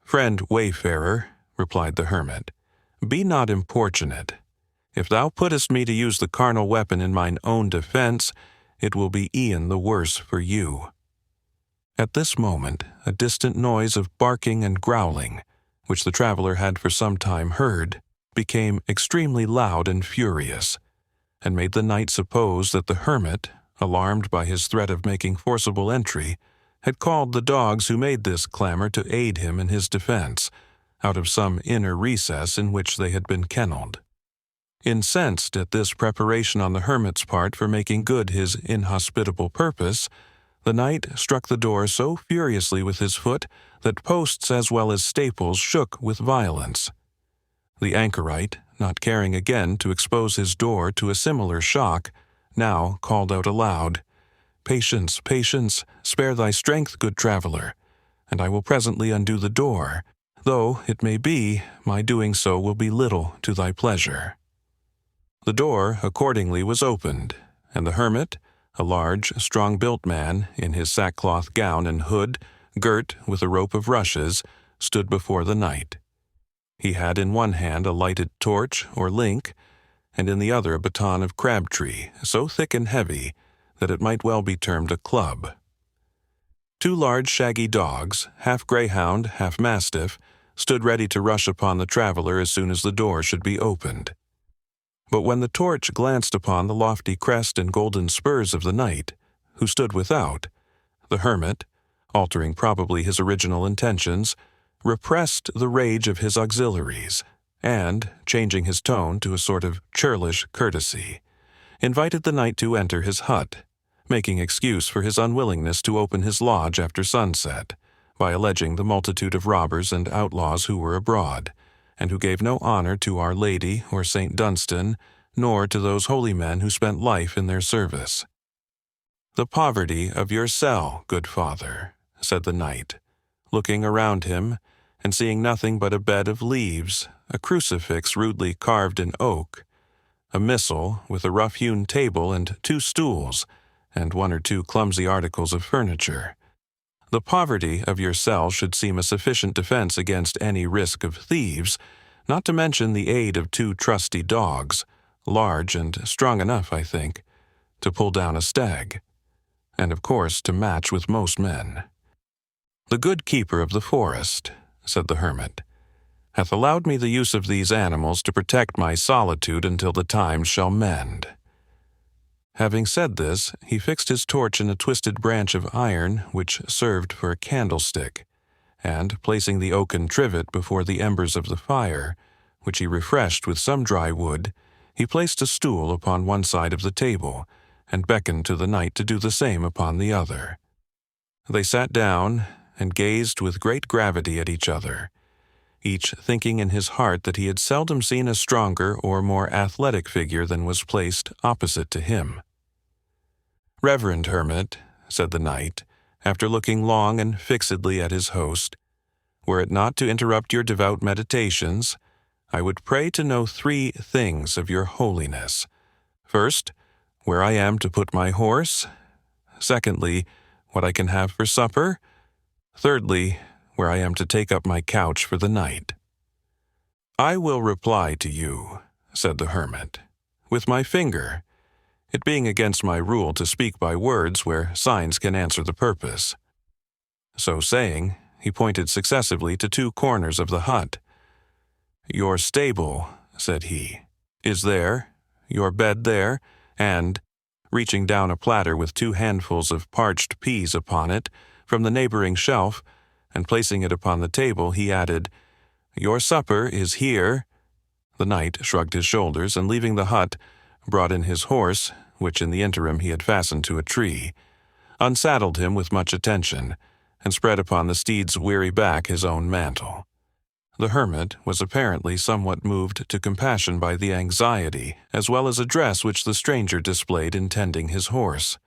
A: "Friend wayfarer," replied the hermit, "be not importunate. If thou puttest me to use the carnal weapon in mine own defense, it will be e'en the worse for you." At this moment, a distant noise of barking and growling, which the traveler had for some time heard, became extremely loud and furious, and made the knight suppose that the hermit, alarmed by his threat of making forcible entry, had called the dogs who made this clamor to aid him in his defense, out of some inner recess in which they had been kennelled. Incensed at this preparation on the hermit's part for making good his inhospitable purpose, the knight struck the door so furiously with his foot that posts as well as staples shook with violence. The anchorite, not caring again to expose his door to a similar shock, now called out aloud, "Patience, patience, spare thy strength, good traveler, and I will presently undo the door, though, it may be, my doing so will be little to thy pleasure." The door accordingly was opened, and the hermit, a large, strong-built man, in his sackcloth gown and hood, girt with a rope of rushes, stood before the knight. He had in one hand a lighted torch or link, and in the other a baton of crabtree, so thick and heavy that it might well be termed a club. Two large shaggy dogs, half greyhound, half mastiff, stood ready to rush upon the traveler as soon as the door should be opened. But when the torch glanced upon the lofty crest and golden spurs of the knight, who stood without, the hermit, altering probably his original intentions, repressed the rage of his auxiliaries, and, changing his tone to a sort of churlish courtesy, invited the knight to enter his hut, making excuse for his unwillingness to open his lodge after sunset, by alleging the multitude of robbers and outlaws who were abroad, and who gave no honor to Our Lady or St. Dunstan, nor to those holy men who spent life in their service. "The poverty of your cell, good father," said the knight, looking around him, and seeing nothing but a bed of leaves, a crucifix rudely carved in oak, a missal with a rough-hewn table and 2 stools, and 1 or 2 clumsy articles of furniture. "The poverty of your cell should seem a sufficient defense against any risk of thieves, not to mention the aid of 2 trusty dogs, large and strong enough, I think, to pull down a stag, and of course to match with most men. The good keeper of the forest," said the hermit, "hath allowed me the use of these animals to protect my solitude until the times shall mend." Having said this, he fixed his torch in a twisted branch of iron which served for a candlestick, and, placing the oaken trivet before the embers of the fire, which he refreshed with some dry wood, he placed a stool upon one side of the table, and beckoned to the knight to do the same upon the other. They sat down, and gazed with great gravity at each other, each thinking in his heart that he had seldom seen a stronger or more athletic figure than was placed opposite to him. "Reverend hermit," said the knight, after looking long and fixedly at his host, "were it not to interrupt your devout meditations, I would pray to know 3 things of your holiness. First, where I am to put my horse. Secondly, what I can have for supper. Thirdly, where I am to take up my couch for the night." "I will reply to you," said the hermit, "with my finger, it being against my rule to speak by words where signs can answer the purpose." So saying, he pointed successively to 2 corners of the hut. "Your stable," said he, "is there, your bed there, and," reaching down a platter with 2 handfuls of parched peas upon it from the neighboring shelf, and placing it upon the table, he added, "Your supper is here." The knight shrugged his shoulders, and leaving the hut, brought in his horse, which in the interim he had fastened to a tree, unsaddled him with much attention, and spread upon the steed's weary back his own mantle. The hermit was apparently somewhat moved to compassion by the anxiety as well as address which the stranger displayed in tending his horse.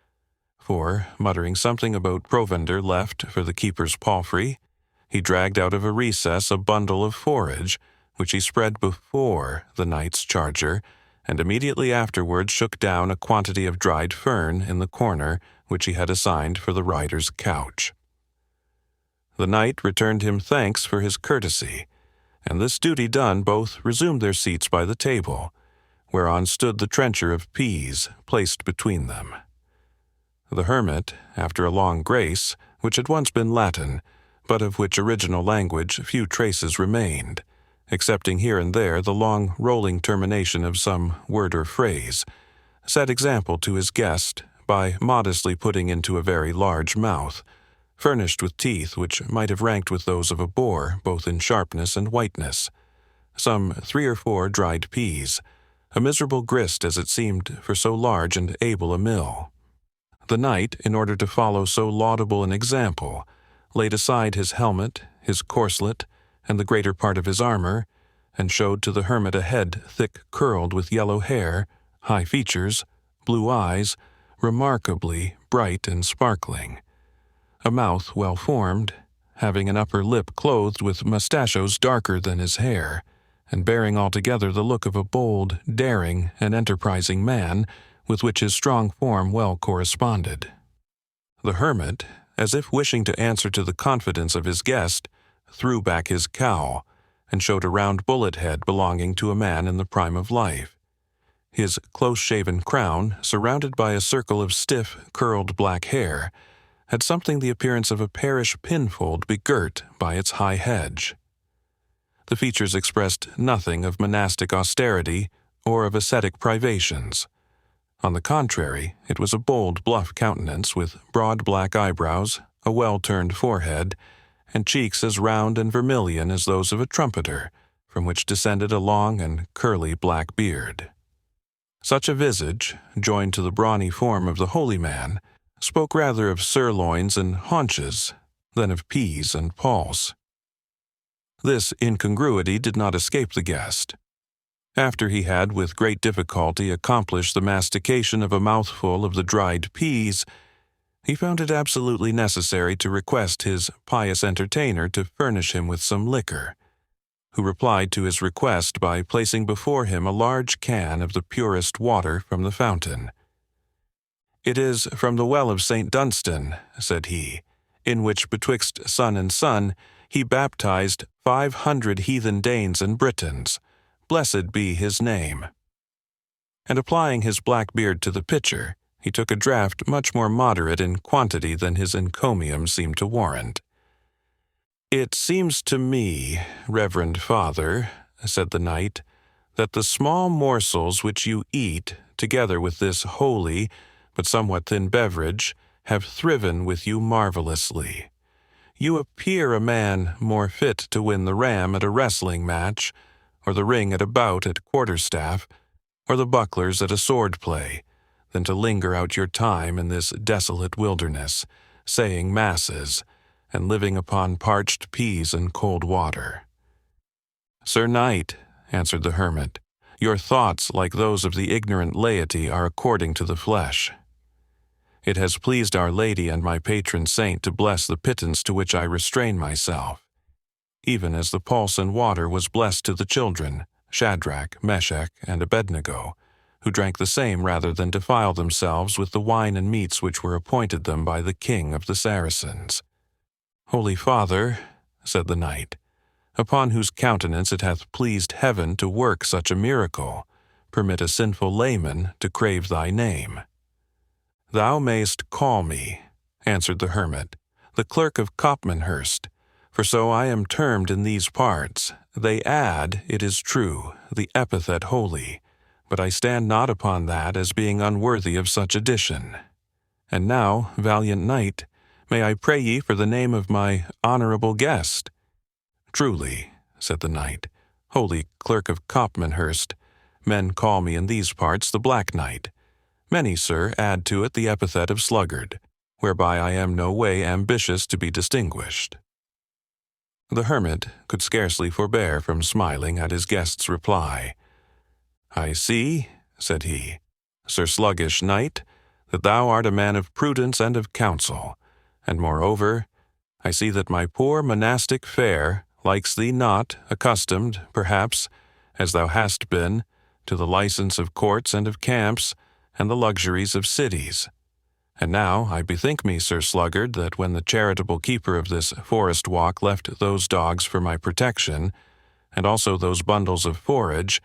A: For, muttering something about provender left for the keeper's palfrey, he dragged out of a recess a bundle of forage, which he spread before the knight's charger, and immediately afterwards shook down a quantity of dried fern in the corner which he had assigned for the rider's couch. The knight returned him thanks for his courtesy, and this duty done, both resumed their seats by the table, whereon stood the trencher of peas placed between them. The hermit, after a long grace, which had once been Latin, but of which original language few traces remained, excepting here and there the long rolling termination of some word or phrase, set example to his guest by modestly putting into a very large mouth, furnished with teeth which might have ranked with those of a boar both in sharpness and whiteness, some 3 or 4 dried peas, a miserable grist as it seemed for so large and able a mill. The knight, in order to follow so laudable an example, laid aside his helmet, his corslet, and the greater part of his armor, and showed to the hermit a head thick curled with yellow hair, high features, blue eyes, remarkably bright and sparkling, a mouth well formed, having an upper lip clothed with mustachios darker than his hair, and bearing altogether the look of a bold, daring, and enterprising man, with which his strong form well corresponded. The hermit, as if wishing to answer to the confidence of his guest, threw back his cowl, and showed a round bullet head belonging to a man in the prime of life. His close-shaven crown, surrounded by a circle of stiff, curled black hair, had something the appearance of a parish pinfold begirt by its high hedge. The features expressed nothing of monastic austerity or of ascetic privations. On the contrary, it was a bold, bluff countenance with broad black eyebrows, a well-turned forehead, and cheeks as round and vermilion as those of a trumpeter, from which descended a long and curly black beard. Such a visage, joined to the brawny form of the holy man, spoke rather of sirloins and haunches than of peas and pulse. This incongruity did not escape the guest. After he had with great difficulty accomplished the mastication of a mouthful of the dried peas, he found it absolutely necessary to request his pious entertainer to furnish him with some liquor, who replied to his request by placing before him a large can of the purest water from the fountain. "It is from the well of St. Dunstan," said he, "in which betwixt sun and sun he baptized 500 heathen Danes and Britons. Blessed be his name." And applying his black beard to the pitcher, he took a draught much more moderate in quantity than his encomium seemed to warrant. "It seems to me, reverend father," said the knight, "that the small morsels which you eat, together with this holy, but somewhat thin beverage, have thriven with you marvelously. You appear a man more fit to win the ram at a wrestling match, or the ring at a bout at quarterstaff, or the bucklers at a sword play, than to linger out your time in this desolate wilderness, saying masses, and living upon parched peas and cold water." "Sir Knight," answered the hermit, "your thoughts, like those of the ignorant laity, are according to the flesh. It has pleased Our Lady and my patron saint to bless the pittance to which I restrain myself, even as the pulse and water was blessed to the children, Shadrach, Meshach, and Abednego, who drank the same rather than defile themselves with the wine and meats which were appointed them by the king of the Saracens. Holy Father," said the knight, "upon whose countenance it hath pleased heaven to work such a miracle, permit a sinful layman to crave thy name." "Thou mayst call me," answered the hermit, "the clerk of Copmanhurst, for so I am termed in these parts. They add, it is true, the epithet holy, but I stand not upon that as being unworthy of such addition. And now, valiant knight, may I pray ye for the name of my honorable guest?" "Truly," said the knight, "holy clerk of Copmanhurst, men call me in these parts the Black Knight. Many, sir, add to it the epithet of sluggard, whereby I am no way ambitious to be distinguished." The hermit could scarcely forbear from smiling at his guest's reply. "I see," said he, "Sir Sluggish Knight, that thou art a man of prudence and of counsel, and moreover, I see that my poor monastic fare likes thee not, accustomed, perhaps, as thou hast been, to the license of courts and of camps, and the luxuries of cities. And now I bethink me, Sir Sluggard, that when the charitable keeper of this forest walk left those dogs for my protection, and also those bundles of forage,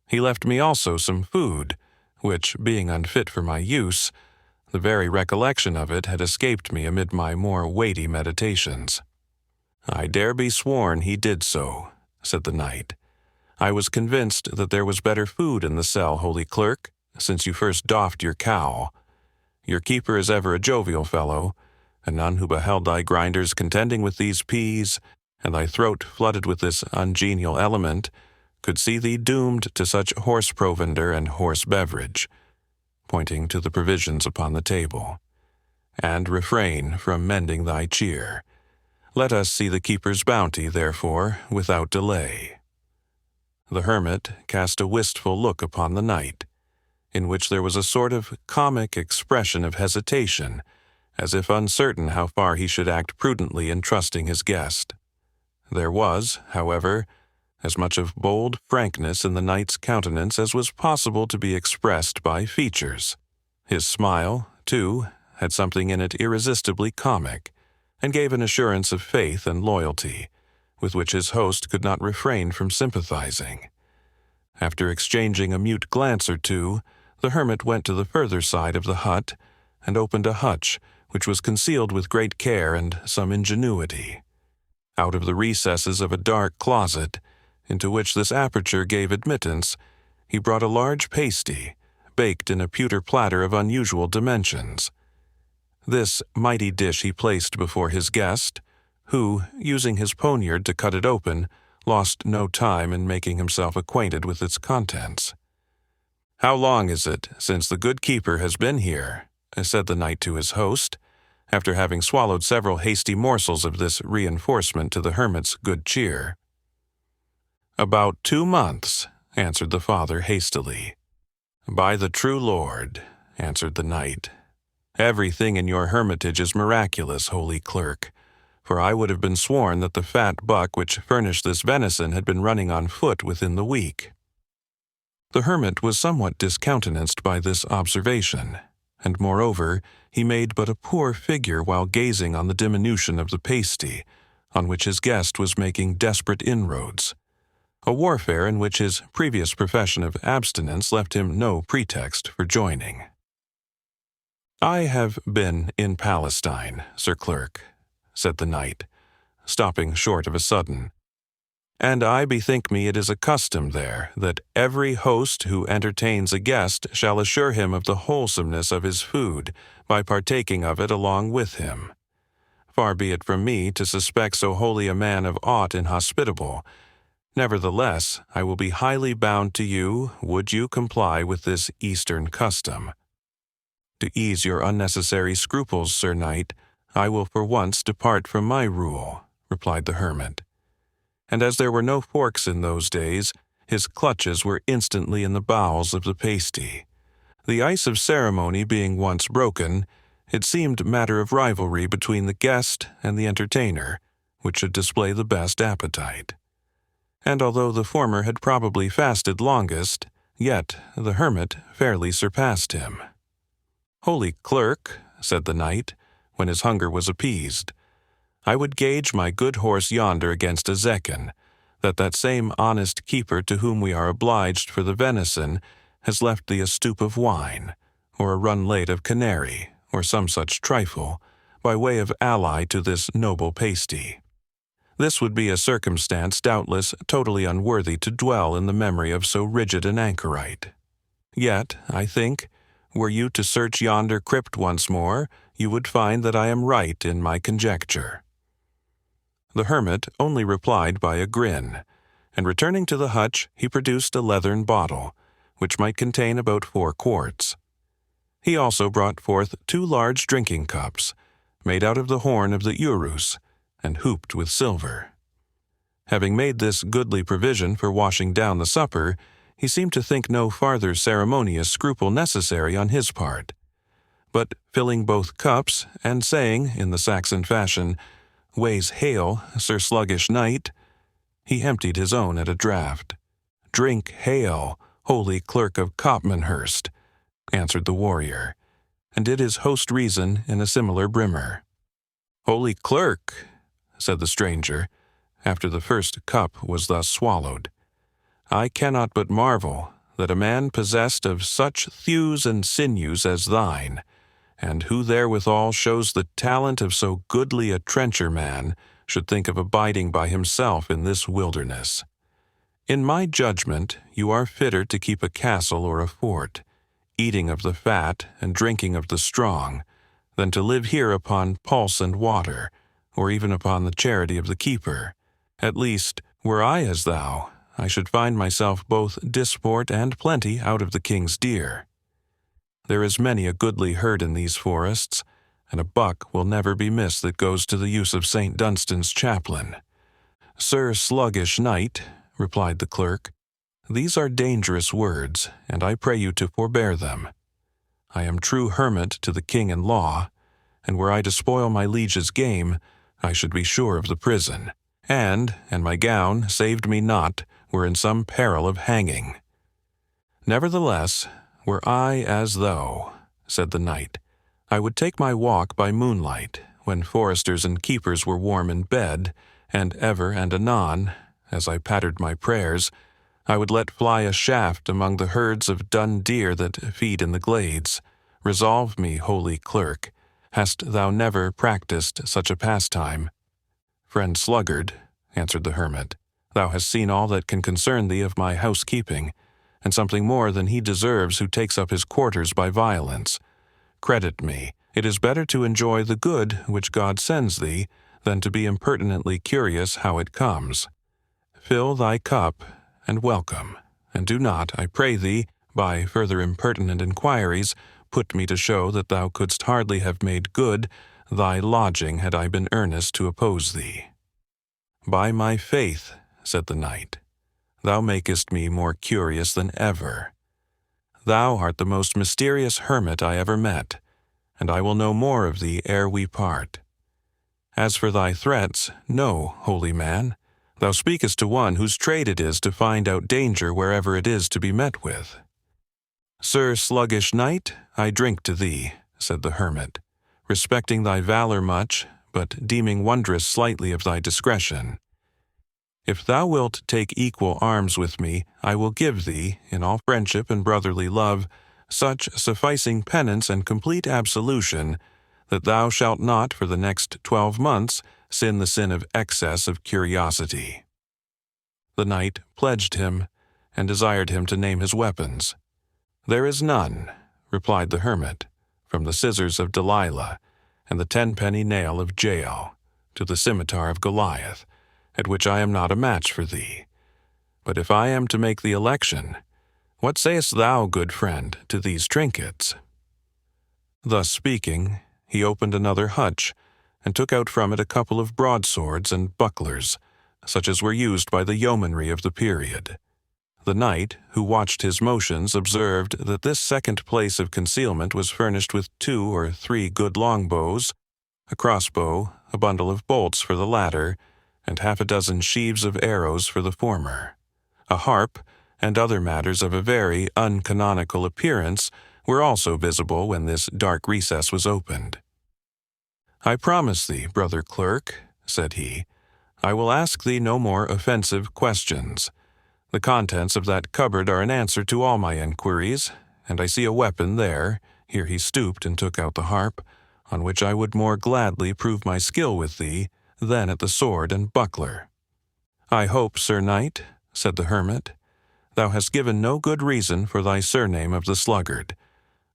A: he left me also some food, which, being unfit for my use, the very recollection of it had escaped me amid my more weighty meditations." "I dare be sworn he did so," said the knight. "I was convinced that there was better food in the cell, holy clerk, since you first doffed your cowl. Your keeper is ever a jovial fellow, and none who beheld thy grinders contending with these peas, and thy throat flooded with this ungenial element, could see thee doomed to such horse provender and horse beverage," pointing to the provisions upon the table, "and refrain from mending thy cheer. Let us see the keeper's bounty, therefore, without delay." The hermit cast a wistful look upon the knight, in which there was a sort of comic expression of hesitation, as if uncertain how far he should act prudently in trusting his guest. There was, however, as much of bold frankness in the knight's countenance as was possible to be expressed by features. His smile, too, had something in it irresistibly comic, and gave an assurance of faith and loyalty, with which his host could not refrain from sympathizing. After exchanging a mute glance or two, the hermit went to the further side of the hut, and opened a hutch which was concealed with great care and some ingenuity. Out of the recesses of a dark closet, into which this aperture gave admittance, he brought a large pasty, baked in a pewter platter of unusual dimensions. This mighty dish he placed before his guest, who, using his poniard to cut it open, lost no time in making himself acquainted with its contents. "How long is it since the good keeper has been here?" said the knight to his host, after having swallowed several hasty morsels of this reinforcement to the hermit's good cheer. "About 2 months," answered the father hastily. "By the true Lord," answered the knight, "everything in your hermitage is miraculous, holy clerk, for I would have been sworn that the fat buck which furnished this venison had been running on foot within the week." The hermit was somewhat discountenanced by this observation, and moreover, he made but a poor figure while gazing on the diminution of the pasty, on which his guest was making desperate inroads, a warfare in which his previous profession of abstinence left him no pretext for joining. "I have been in Palestine, Sir Clerk," said the knight, stopping short of a sudden, "and I bethink me it is a custom there that every host who entertains a guest shall assure him of the wholesomeness of his food by partaking of it along with him. Far be it from me to suspect so holy a man of aught inhospitable. Nevertheless, I will be highly bound to you, would you comply with this Eastern custom. To ease your unnecessary scruples, Sir Knight, I will for once depart from my rule," replied the hermit. And as there were no forks in those days, his clutches were instantly in the bowels of the pasty. The ice of ceremony being once broken, it seemed matter of rivalry between the guest and the entertainer, which should display the best appetite. And although the former had probably fasted longest, yet the hermit fairly surpassed him. "Holy clerk," said the knight, when his hunger was appeased, "I would gauge my good horse yonder against a zecchin, that same honest keeper to whom we are obliged for the venison has left thee a stoup of wine, or a run-late of canary, or some such trifle, by way of ally to this noble pasty. This would be a circumstance doubtless totally unworthy to dwell in the memory of so rigid an anchorite. Yet, I think, were you to search yonder crypt once more, you would find that I am right in my conjecture." The hermit only replied by a grin, and returning to the hutch, he produced a leathern bottle, which might contain about 4 quarts. He also brought forth 2 large drinking cups, made out of the horn of the urus, and hooped with silver. Having made this goodly provision for washing down the supper, he seemed to think no farther ceremonious scruple necessary on his part. But filling both cups, and saying, in the Saxon fashion, "Ways hail, Sir Sluggish Knight," he emptied his own at a draught. "Drink hail, holy clerk of Copmanhurst," answered the warrior, and did his host reason in a similar brimmer. "Holy clerk," said the stranger, after the first cup was thus swallowed, "I cannot but marvel that a man possessed of such thews and sinews as thine, and who therewithal shows the talent of so goodly a trencher man, should think of abiding by himself in this wilderness. In my judgment, you are fitter to keep a castle or a fort, eating of the fat and drinking of the strong, than to live here upon pulse and water, or even upon the charity of the keeper. At least, were I as thou, I should find myself both disport and plenty out of the king's deer. There is many a goodly herd in these forests, and a buck will never be missed that goes to the use of St. Dunstan's chaplain." "Sir Sluggish Knight," replied the clerk, "these are dangerous words, and I pray you to forbear them. I am true hermit to the king and law, and were I to spoil my liege's game, I should be sure of the prison, and my gown, saved me not, were in some peril of hanging. Nevertheless, were I as thou," said the knight, "I would take my walk by moonlight, when foresters and keepers were warm in bed, and ever and anon, as I pattered my prayers, I would let fly a shaft among the herds of dun deer that feed in the glades. Resolve me, holy clerk, hast thou never practised such a pastime?" "Friend sluggard," answered the hermit, "thou hast seen all that can concern thee of my housekeeping, and something more than he deserves who takes up his quarters by violence. Credit me, it is better to enjoy the good which God sends thee than to be impertinently curious how it comes. Fill thy cup, and welcome, and do not, I pray thee, by further impertinent inquiries, put me to show that thou couldst hardly have made good thy lodging had I been earnest to oppose thee." "By my faith," said the knight, "thou makest me more curious than ever. Thou art the most mysterious hermit I ever met, and I will know more of thee ere we part. As for thy threats, no, holy man, thou speakest to one whose trade it is to find out danger wherever it is to be met with." "Sir Sluggish Knight, I drink to thee," said the hermit, "respecting thy valor much, but deeming wondrous slightly of thy discretion. If thou wilt take equal arms with me, I will give thee, in all friendship and brotherly love, such sufficing penance and complete absolution, that thou shalt not for the next 12 months sin the sin of excess of curiosity." The knight pledged him, and desired him to name his weapons. "There is none," replied the hermit, "from the scissors of Delilah, and the 10-penny nail of Jael, to the scimitar of Goliath, at which I am not a match for thee. But if I am to make the election, what sayest thou, good friend, to these trinkets?" Thus speaking, he opened another hutch, and took out from it a couple of broadswords and bucklers, such as were used by the yeomanry of the period. The knight, who watched his motions, observed that this second place of concealment was furnished with 2 or 3 good longbows, a crossbow, a bundle of bolts for the latter, and half a dozen sheaves of arrows for the former. A harp, and other matters of a very uncanonical appearance, were also visible when this dark recess was opened. "I promise thee, brother clerk," said he, "I will ask thee no more offensive questions. The contents of that cupboard are an answer to all my enquiries, and I see a weapon there," here he stooped and took out the harp, "on which I would more gladly prove my skill with thee than at the sword and buckler." "I hope, Sir Knight," said the hermit, "thou hast given no good reason for thy surname of the sluggard.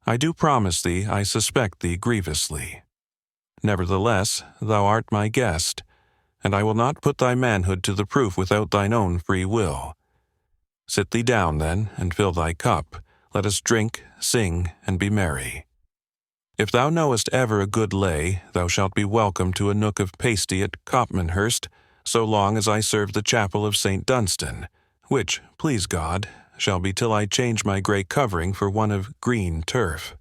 A: I do promise thee I suspect thee grievously. Nevertheless, thou art my guest, and I will not put thy manhood to the proof without thine own free will. Sit thee down, then, and fill thy cup. Let us drink, sing, and be merry. If thou knowest ever a good lay, thou shalt be welcome to a nook of pasty at Copmanhurst, so long as I serve the chapel of St. Dunstan, which, please God, shall be till I change my grey covering for one of green turf.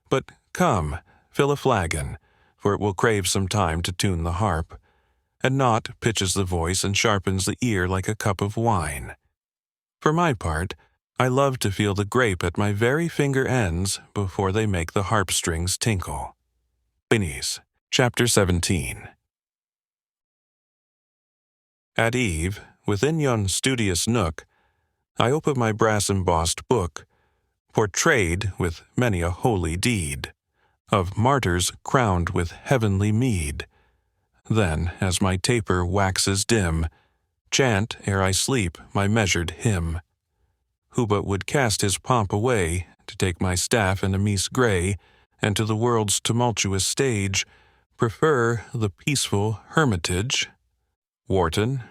A: But come, fill a flagon, for it will crave some time to tune the harp, and naught pitches the voice and sharpens the ear like a cup of wine. For my part, I love to feel the grape at my very finger ends before they make the harp strings tinkle. Beneath, Chapter 17. At eve, within yon studious nook, I open my brass-embossed book, portrayed with many a holy deed, of martyrs crowned with heavenly meed. Then, as my taper waxes dim, chant ere I sleep my measured hymn. Who but would cast his pomp away, to take my staff and a mise grey, and to the world's tumultuous stage prefer the peaceful hermitage? Wharton,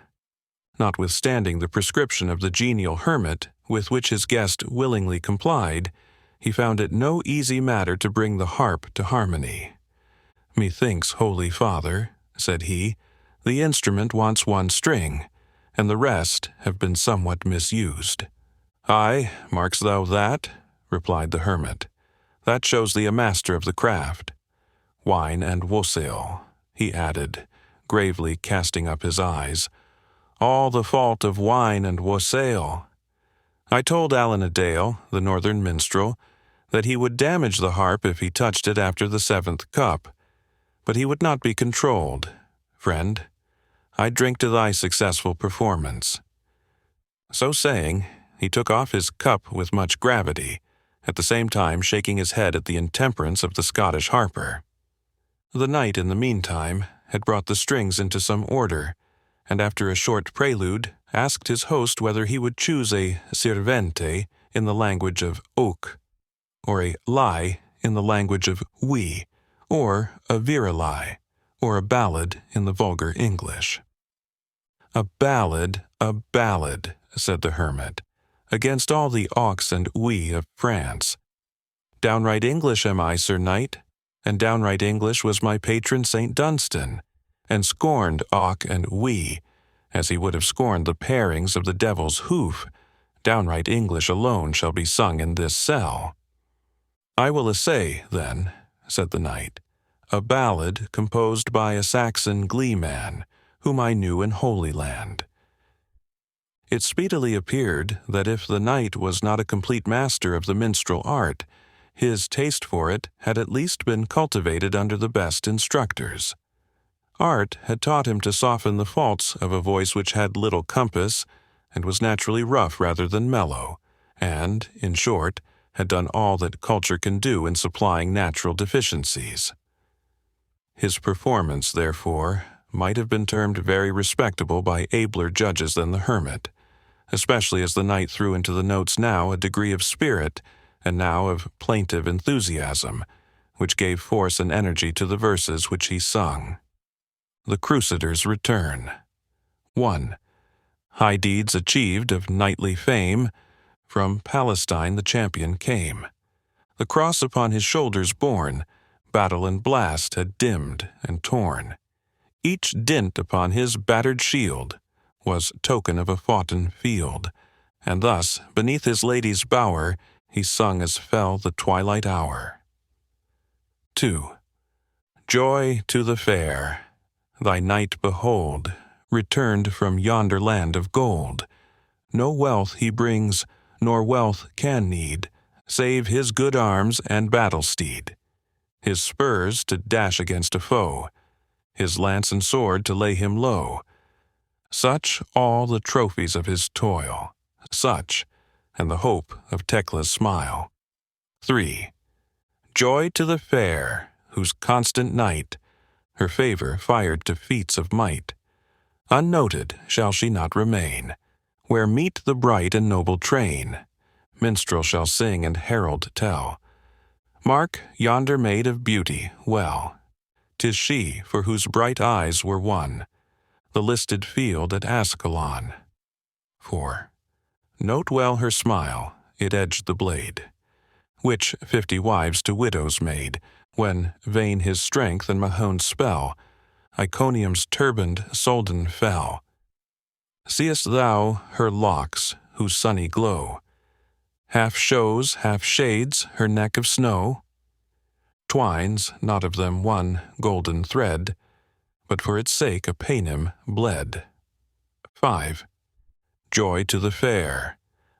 A: notwithstanding the prescription of the genial hermit, with which his guest willingly complied, he found it no easy matter to bring the harp to harmony. "Methinks, holy father," said he, "the instrument wants one string, and the rest have been somewhat misused." "Aye, mark'st thou that?" replied the hermit. "That shows thee a master of the craft. Wine and wassail," he added, gravely casting up his eyes. "All the fault of wine and wassail. I told Allan a Dale, the northern minstrel, that he would damage the harp if he touched it after the 7th cup, but he would not be controlled. Friend, I drink to thy successful performance." So saying, he took off his cup with much gravity, at the same time shaking his head at the intemperance of the Scottish harper. The knight, in the meantime, had brought the strings into some order, and after a short prelude asked his host whether he would choose a servente in the language of oak, or a lie in the language of we, or a virelai, or a ballad in the vulgar English. "A ballad, said the hermit, "against all the auks and we of France. Downright English am I, Sir Knight, and downright English was my patron St. Dunstan, and scorned auk and we, as he would have scorned the parings of the devil's hoof. Downright English alone shall be sung in this cell." "I will essay, then," said the knight, "a ballad composed by a Saxon glee-man, whom I knew in Holy Land." It speedily appeared that if the knight was not a complete master of the minstrel art, his taste for it had at least been cultivated under the best instructors. Art had taught him to soften the faults of a voice which had little compass, and was naturally rough rather than mellow, and, in short, had done all that culture can do in supplying natural deficiencies. His performance, therefore, might have been termed very respectable by abler judges than the hermit, especially as the knight threw into the notes now a degree of spirit, and now of plaintive enthusiasm, which gave force and energy to the verses which he sung. The Crusaders' Return. 1. High deeds achieved of knightly fame, from Palestine the champion came. The cross upon his shoulders borne, battle and blast had dimmed and torn. Each dint upon his battered shield was token of a foughten field, and thus, beneath his lady's bower, he sung as fell the twilight hour. 2. Joy to the fair! Thy knight behold, returned from yonder land of gold. No wealth he brings, nor wealth can need, save his good arms and battle steed, his spurs to dash against a foe, his lance and sword to lay him low. Such all the trophies of his toil, such, and the hope of Tecla's smile. 3. Joy to the fair, whose constant knight her favor fired to feats of might. Unnoted shall she not remain, where meet the bright and noble train. Minstrel shall sing and herald tell. Mark yonder maid of beauty well. 'Tis she for whose bright eyes were won the listed field at Ascalon. 4. Note well her smile, it edged the blade, which 50 wives to widows made, when, vain his strength and Mahone's spell, Iconium's turbaned Soldan fell. Seest thou her locks, whose sunny glow half shows, half shades her neck of snow? Twines not of them one golden thread, but for its sake a Paynim bled. 5. Joy to the fair,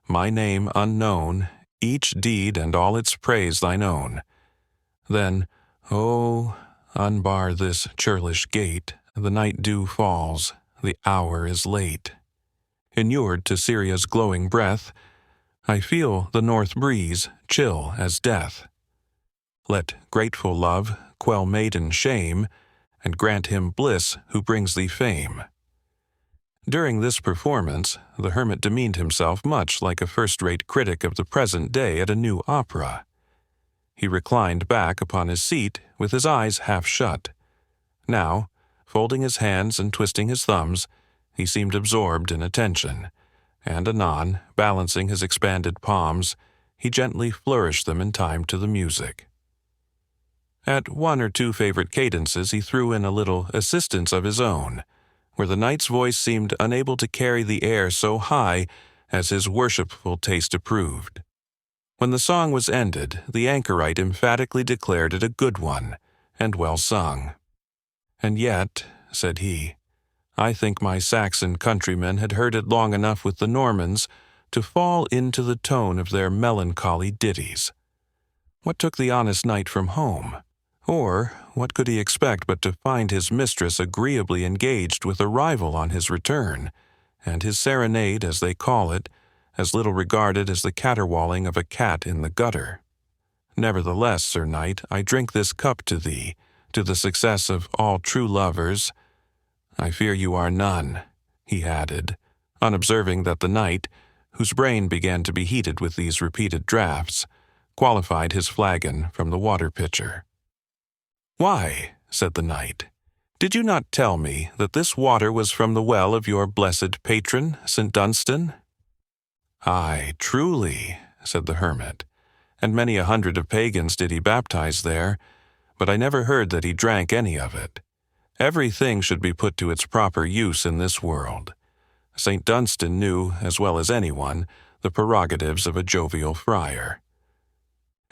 A: my name unknown, each deed and all its praise thine own. Then, oh, unbar this churlish gate, the night dew falls, the hour is late. Inured to Syria's glowing breath, I feel the north breeze chill as death. Let grateful love quell maiden shame, and grant him bliss who brings thee fame. During this performance, the hermit demeaned himself much like a first-rate critic of the present day at a new opera. He reclined back upon his seat with his eyes half shut. Now, folding his hands and twisting his thumbs, he seemed absorbed in attention, and anon, balancing his expanded palms, he gently flourished them in time to the music. At one or two favorite cadences he threw in a little assistance of his own, where the knight's voice seemed unable to carry the air so high as his worshipful taste approved. When the song was ended, the anchorite emphatically declared it a good one, and well sung. "And yet," said he, "I think my Saxon countrymen had heard it long enough with the Normans to fall into the tone of their melancholy ditties. What took the honest knight from home? Or what could he expect but to find his mistress agreeably engaged with a rival on his return, and his serenade, as they call it, as little regarded as the caterwauling of a cat in the gutter? Nevertheless, Sir Knight, I drink this cup to thee, to the success of all true lovers. I fear you are none," he added, unobserving that the knight, whose brain began to be heated with these repeated draughts, qualified his flagon from the water pitcher. "Why," said the knight, "did you not tell me that this water was from the well of your blessed patron, St. Dunstan?" "Aye, truly," said the hermit, "and many a hundred of pagans did he baptize there, but I never heard that he drank any of it. Everything should be put to its proper use in this world. St. Dunstan knew, as well as anyone, the prerogatives of a jovial friar."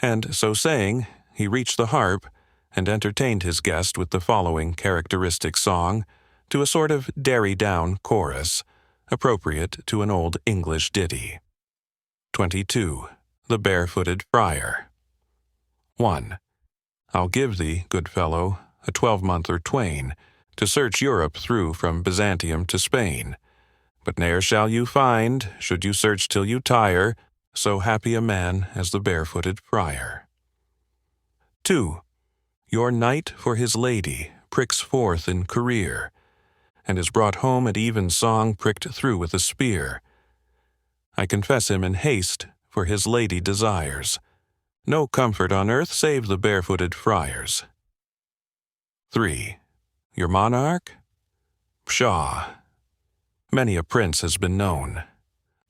A: And so saying, he reached the harp, and entertained his guest with the following characteristic song, to a sort of derry-down chorus, appropriate to an old English ditty. 22. The Barefooted Friar. 1. I'll give thee, good fellow, a 12-month or twain, to search Europe through from Byzantium to Spain. But ne'er shall you find, should you search till you tire, so happy a man as the barefooted friar. 2. Your knight for his lady pricks forth in career, and is brought home at even song pricked through with a spear. I confess him in haste, for his lady desires no comfort on earth save the barefooted friars. 3. Your monarch? Pshaw! Many a prince has been known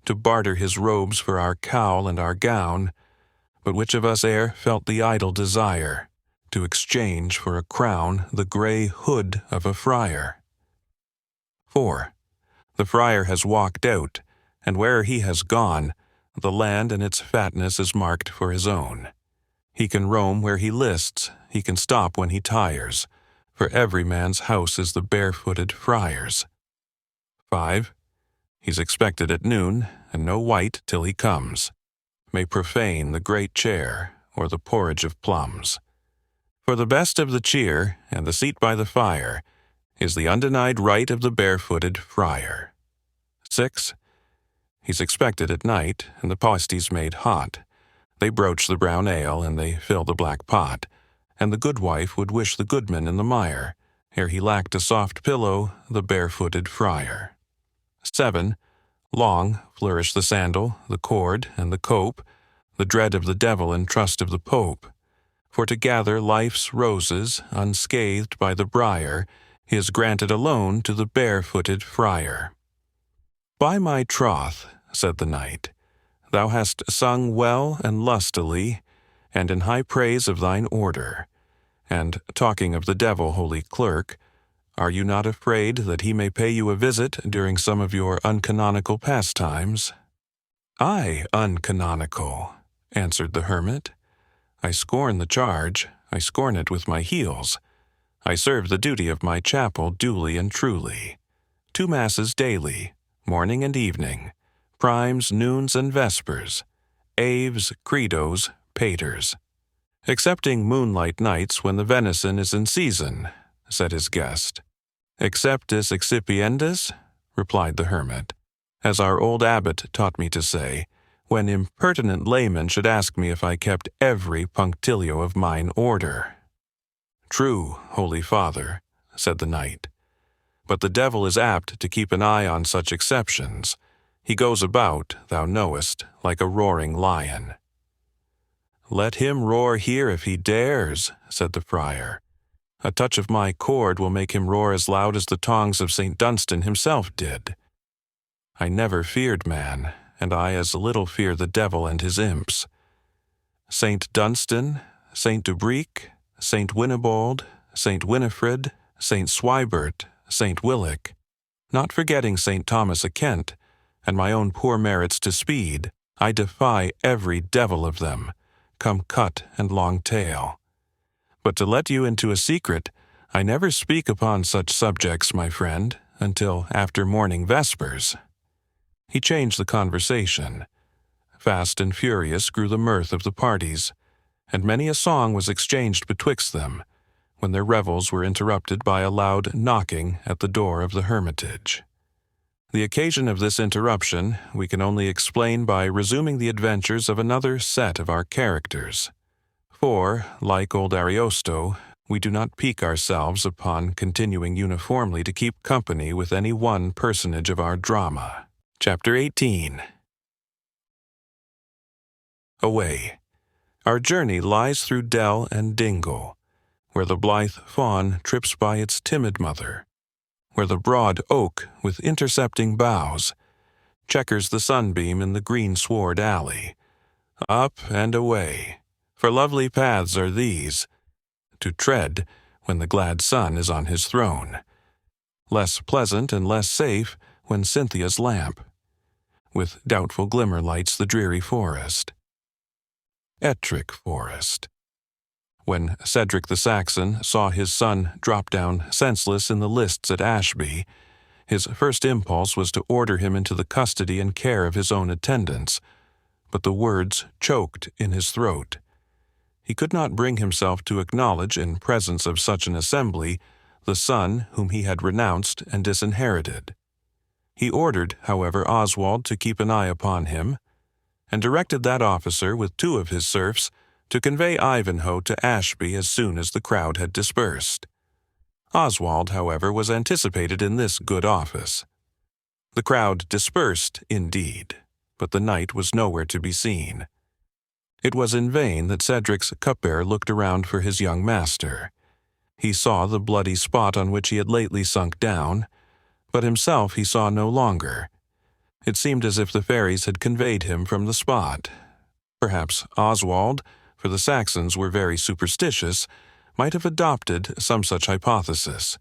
A: to barter his robes for our cowl and our gown, but which of us e'er felt the idle desire to exchange for a crown the grey hood of a friar? 4. The friar has walked out, and where he has gone, the land and its fatness is marked for his own. He can roam where he lists, he can stop when he tires, for every man's house is the barefooted friar's. 5. He's expected at noon, and no wight till he comes may profane the great chair or the porridge of plums. For the best of the cheer and the seat by the fire is the undenied right of the barefooted friar. 6. He's expected at night, and the posties made hot. They broach the brown ale, and they fill the black pot, and the goodwife would wish the goodman in the mire, ere he lacked a soft pillow, the barefooted friar. 7. Long flourish the sandal, the cord, and the cope, the dread of the devil and trust of the Pope. For to gather life's roses, unscathed by the briar, is granted alone to the barefooted friar. By my troth, said the knight, thou hast sung well and lustily, and in high praise of thine order. And, talking of the devil, holy clerk, Are you not afraid that he may pay you a visit during some of your uncanonical pastimes?" "Aye, uncanonical," answered the hermit. "I scorn the charge, I scorn it with my heels. I serve the duty of my chapel duly and truly. 2 masses daily, morning and evening, primes, noons, and vespers, aves, credos, paters. "Excepting moonlight nights when the venison is in season," said his guest. "Exceptis excipiendis," replied the hermit, "as our old abbot taught me to say, when impertinent laymen should ask me if I kept every punctilio of mine order." "True, holy father," said the knight, "but the devil is apt to keep an eye on such exceptions. He goes about, thou knowest, like a roaring lion." "Let him roar here if he dares," said the friar. "A touch of my cord will make him roar as loud as the tongs of St. Dunstan himself did. I never feared man, and I as little fear the devil and his imps. St. Dunstan, St. Dubrique, St. Winibald, St. Winifred, St. Swibert, St. Willick, not forgetting St. Thomas a Kent, and my own poor merits to speed, I defy every devil of them, come cut and long tail. But to let you into a secret, I never speak upon such subjects, my friend, until after morning vespers." He changed the conversation. Fast and furious grew the mirth of the parties, and many a song was exchanged betwixt them, when their revels were interrupted by a loud knocking at the door of the hermitage. The occasion of this interruption we can only explain by resuming the adventures of another set of our characters. For, like old Ariosto, we do not pique ourselves upon continuing uniformly to keep company with any one personage of our drama. Chapter 18. Away. Our journey lies through dell and dingle, where the blithe fawn trips by its timid mother, where the broad oak with intercepting boughs checkers the sunbeam in the greensward alley. Up and away, for lovely paths are these, to tread when the glad sun is on his throne, less pleasant and less safe when Cynthia's lamp, with doubtful glimmer lights the dreary forest. Ettrick Forest. When Cedric the Saxon saw his son drop down senseless in the lists at Ashby, his first impulse was to order him into the custody and care of his own attendants, but the words choked in his throat. He could not bring himself to acknowledge in presence of such an assembly the son whom he had renounced and disinherited. He ordered, however, Oswald to keep an eye upon him, and directed that officer with 2 of his serfs to convey Ivanhoe to Ashby as soon as the crowd had dispersed. Oswald, however, was anticipated in this good office. The crowd dispersed, indeed, but the knight was nowhere to be seen. It was in vain that Cedric's cupbearer looked around for his young master. He saw the bloody spot on which he had lately sunk down, but himself he saw no longer. It seemed as if the fairies had conveyed him from the spot. Perhaps Oswald, for the Saxons were very superstitious, might have adopted some such hypothesis,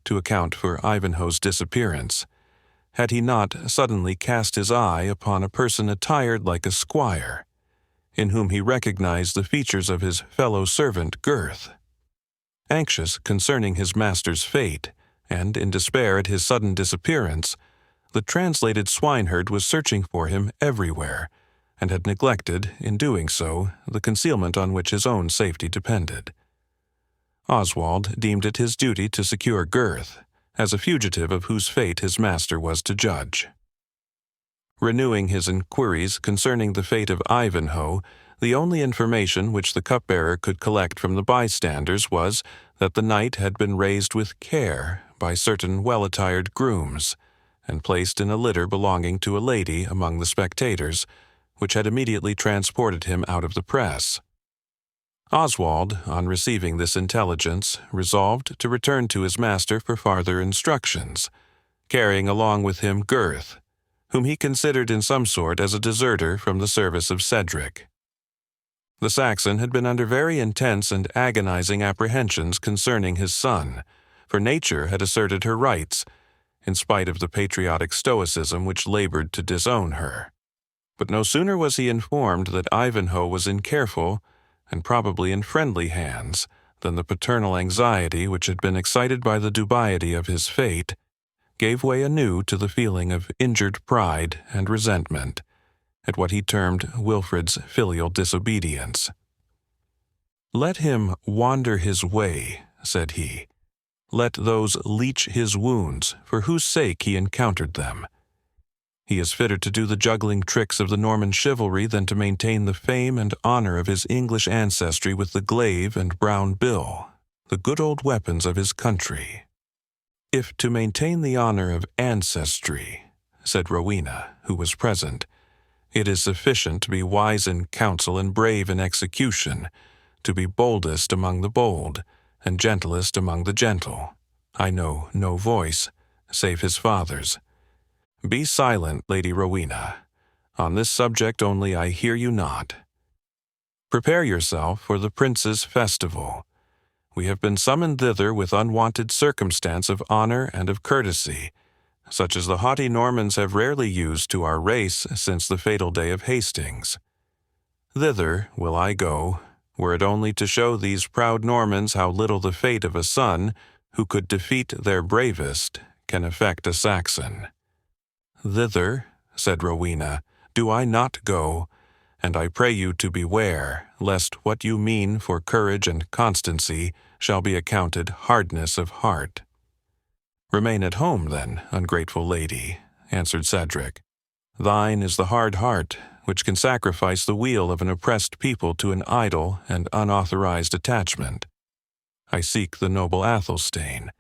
A: to account for Ivanhoe's disappearance, had he not suddenly cast his eye upon a person attired like a squire, in whom he recognized the features of his fellow-servant Gurth. Anxious concerning his master's fate, and in despair at his sudden disappearance, the translated swineherd was searching for him everywhere, and had neglected, in doing so, the concealment on which his own safety depended. Oswald deemed it his duty to secure Gurth, as a fugitive of whose fate his master was to judge. Renewing his inquiries concerning the fate of Ivanhoe, the only information which the cupbearer could collect from the bystanders was that the knight had been raised with care by certain well-attired grooms, and placed in a litter belonging to a lady among the spectators, which had immediately transported him out of the press. Oswald, on receiving this intelligence, resolved to return to his master for farther instructions, carrying along with him Gurth, whom he considered in some sort as a deserter from the service of Cedric. The Saxon had been under very intense and agonizing apprehensions concerning his son, for nature had asserted her rights, in spite of the patriotic stoicism which labored to disown her. But no sooner was he informed that Ivanhoe was in careful, and probably in friendly hands, than the paternal anxiety which had been excited by the dubiety of his fate gave way anew to the feeling of injured pride and resentment at what he termed Wilfred's filial disobedience. "Let him wander his way," said he. "Let those leech his wounds, for whose sake he encountered them. He is fitter to do the juggling tricks of the Norman chivalry than to maintain the fame and honor of his English ancestry with the glaive and brown bill, the good old weapons of his country." "If to maintain the honor of ancestry," said Rowena, who was present, "it is sufficient to be wise in counsel and brave in execution, to be boldest among the bold, and gentlest among the gentle, I know no voice, save his father's. Be silent, Lady Rowena. On this subject only I hear you not. Prepare yourself for the prince's festival. We have been summoned thither with unwonted circumstance of honor and of courtesy, such as the haughty Normans have rarely used to our race since the fatal day of Hastings. Thither will I go, were it only to show these proud Normans how little the fate of a son, who could defeat their bravest, can affect a Saxon." "Thither," said Rowena, "do I not go, and I pray you to beware, lest what you mean for courage and constancy shall be accounted hardness of heart." "Remain at home, then, ungrateful lady," answered Cedric. "Thine is the hard heart, which can sacrifice the weal of an oppressed people to an idle and unauthorized attachment. I seek the noble Athelstane,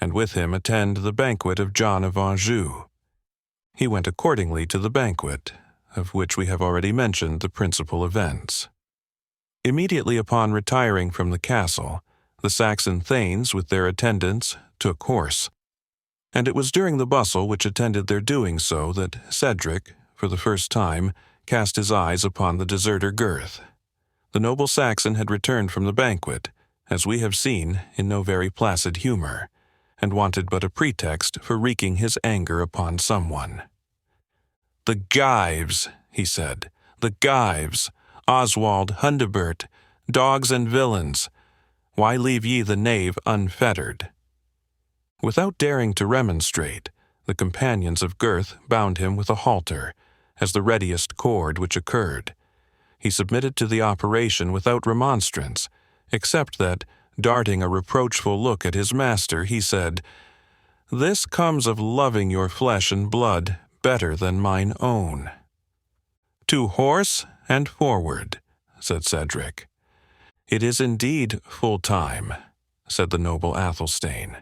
A: and with him attend the banquet of John of Anjou." He went accordingly to the banquet, of which we have already mentioned the principal events. Immediately upon retiring from the castle, the Saxon thanes with their attendants took horse, and it was during the bustle which attended their doing so that Cedric, for the first time, cast his eyes upon the deserter Gurth. The noble Saxon had returned from the banquet, as we have seen, in no very placid humor, and wanted but a pretext for wreaking his anger upon someone. "The gyves," he said, "the gyves, Oswald, Hundebert, dogs and villains, why leave ye the knave unfettered?" Without daring to remonstrate, the companions of Gurth bound him with a halter, as the readiest cord which occurred. He submitted to the operation without remonstrance, except that, darting a reproachful look at his master, he said, "This comes of loving your flesh and blood better than mine own." "To horse and forward," said Cedric. "It is indeed full time," said the noble Athelstane,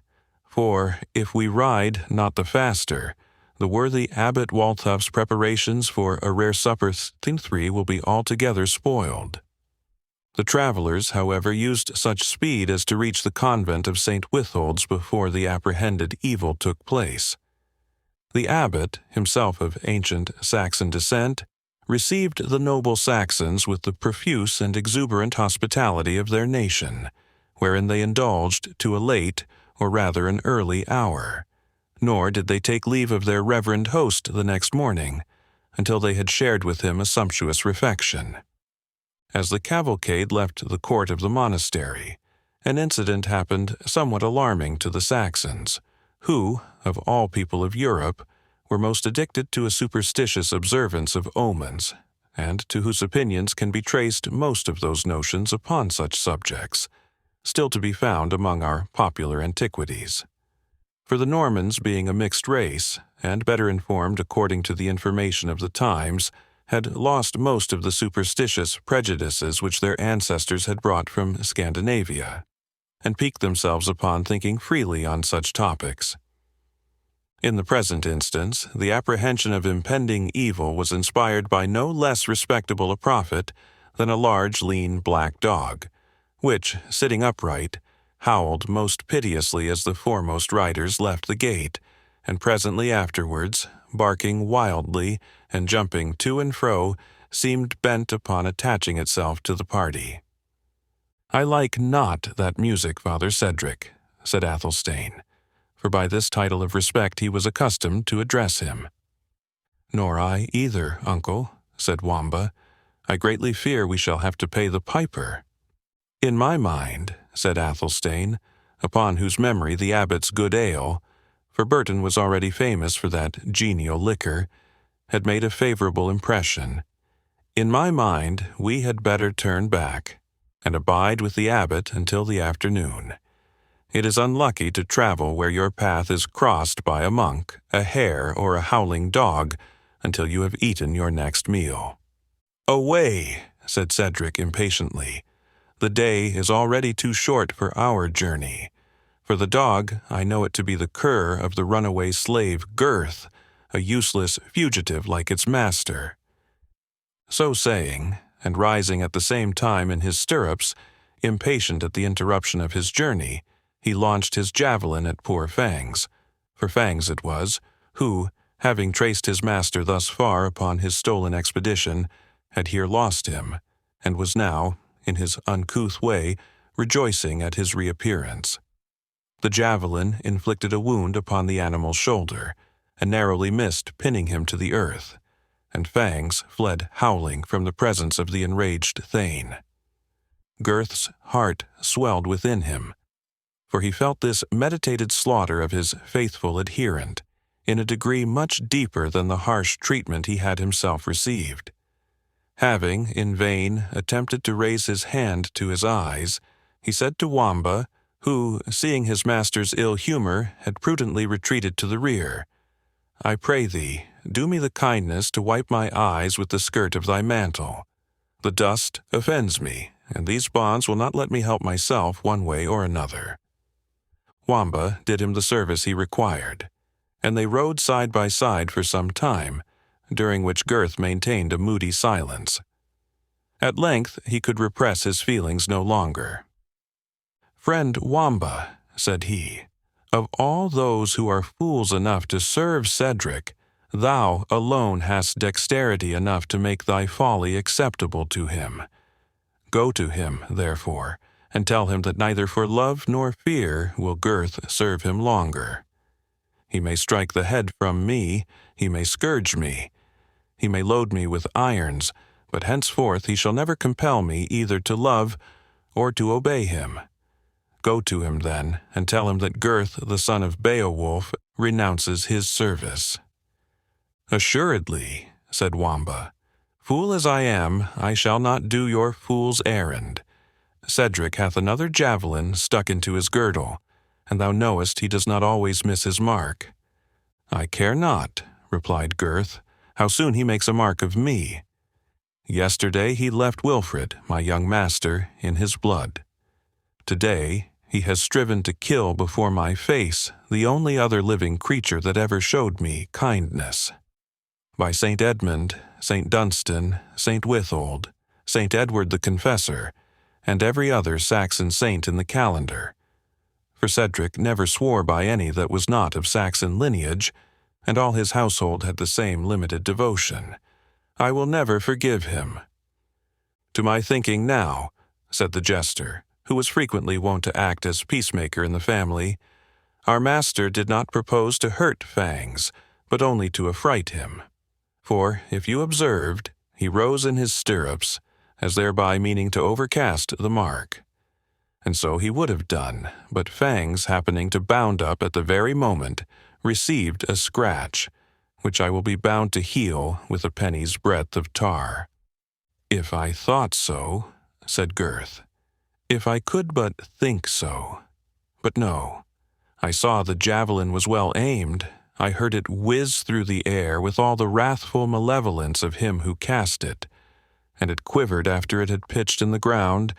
A: "for, if we ride not the faster, the worthy Abbot Walthuf's preparations for a rare supper three will be altogether spoiled." The travelers, however, used such speed as to reach the convent of St. Withold's before the apprehended evil took place. The abbot, himself of ancient Saxon descent, received the noble Saxons with the profuse and exuberant hospitality of their nation, wherein they indulged to a late, or rather an early hour. Nor did they take leave of their reverend host the next morning, until they had shared with him a sumptuous refection. As the cavalcade left the court of the monastery, an incident happened somewhat alarming to the Saxons, who, of all people of Europe, were most addicted to a superstitious observance of omens, and to whose opinions can be traced most of those notions upon such subjects, still to be found among our popular antiquities. For the Normans, being a mixed race, and better informed according to the information of the times, had lost most of the superstitious prejudices which their ancestors had brought from Scandinavia, and piqued themselves upon thinking freely on such topics. In the present instance, the apprehension of impending evil was inspired by no less respectable a prophet than a large, lean, black dog, which, sitting upright, howled most piteously as the foremost riders left the gate, and presently afterwards, barking wildly and jumping to and fro, seemed bent upon attaching itself to the party. "I like not that music, Father Cedric," said Athelstane, for by this title of respect he was accustomed to address him. "Nor I either, uncle," said Wamba. "I greatly fear we shall have to pay the piper." "In my mind," said Athelstane, upon whose memory the abbot's good ale, for Burton was already famous for that genial liquor, had made a favorable impression, "in my mind we had better turn back, and abide with the abbot until the afternoon. It is unlucky to travel where your path is crossed by a monk, a hare, or a howling dog, until you have eaten your next meal." "Away," said Cedric impatiently. "The day is already too short for our journey. For the dog, I know it to be the cur of the runaway slave Gurth, a useless fugitive like its master." So saying, and rising at the same time in his stirrups, impatient at the interruption of his journey, he launched his javelin at poor Fangs, for Fangs it was, who, having traced his master thus far upon his stolen expedition, had here lost him, and was now, in his uncouth way, rejoicing at his reappearance. The javelin inflicted a wound upon the animal's shoulder, and narrowly missed pinning him to the earth, and Fangs fled howling from the presence of the enraged Thane. Gurth's heart swelled within him, for he felt this meditated slaughter of his faithful adherent in a degree much deeper than the harsh treatment he had himself received. Having, in vain, attempted to raise his hand to his eyes, he said to Wamba, who, seeing his master's ill humor, had prudently retreated to the rear, "I pray thee, do me the kindness to wipe my eyes with the skirt of thy mantle. The dust offends me, and these bonds will not let me help myself one way or another." Wamba did him the service he required, and they rode side by side for some time, during which Gurth maintained a moody silence. At length he could repress his feelings no longer. "Friend Wamba," said he, "of all those who are fools enough to serve Cedric, thou alone hast dexterity enough to make thy folly acceptable to him. Go to him, therefore, and tell him that neither for love nor fear will Gurth serve him longer. He may strike the head from me, he may scourge me, he may load me with irons, but henceforth he shall never compel me either to love or to obey him. Go to him, then, and tell him that Gurth, the son of Beowulf, renounces his service." "Assuredly," said Wamba. "Fool as I am, I shall not do your fool's errand. Cedric hath another javelin stuck into his girdle, and thou knowest he does not always miss his mark." "I care not," replied Gurth, "how soon he makes a mark of me. Yesterday he left Wilfred, my young master, in his blood. Today he has striven to kill before my face the only other living creature that ever showed me kindness. By St. Edmund, St. Dunstan, St. Withold, St. Edward the Confessor, and every other Saxon saint in the calendar, for Cedric never swore by any that was not of Saxon lineage, and all his household had the same limited devotion, I will never forgive him. To my thinking now," said the jester, who was frequently wont to act as peacemaker in the family, "our master did not propose to hurt Fangs, but only to affright him. For, if you observed, he rose in his stirrups, as thereby meaning to overcast the mark. And so he would have done, but Fangs happening to bound up at the very moment, received a scratch, which I will be bound to heal with a penny's breadth of tar." "If I thought so," said Gurth. "If I could but think so. But no, I saw the javelin was well aimed. I heard it whiz through the air with all the wrathful malevolence of him who cast it, and it quivered after it had pitched in the ground,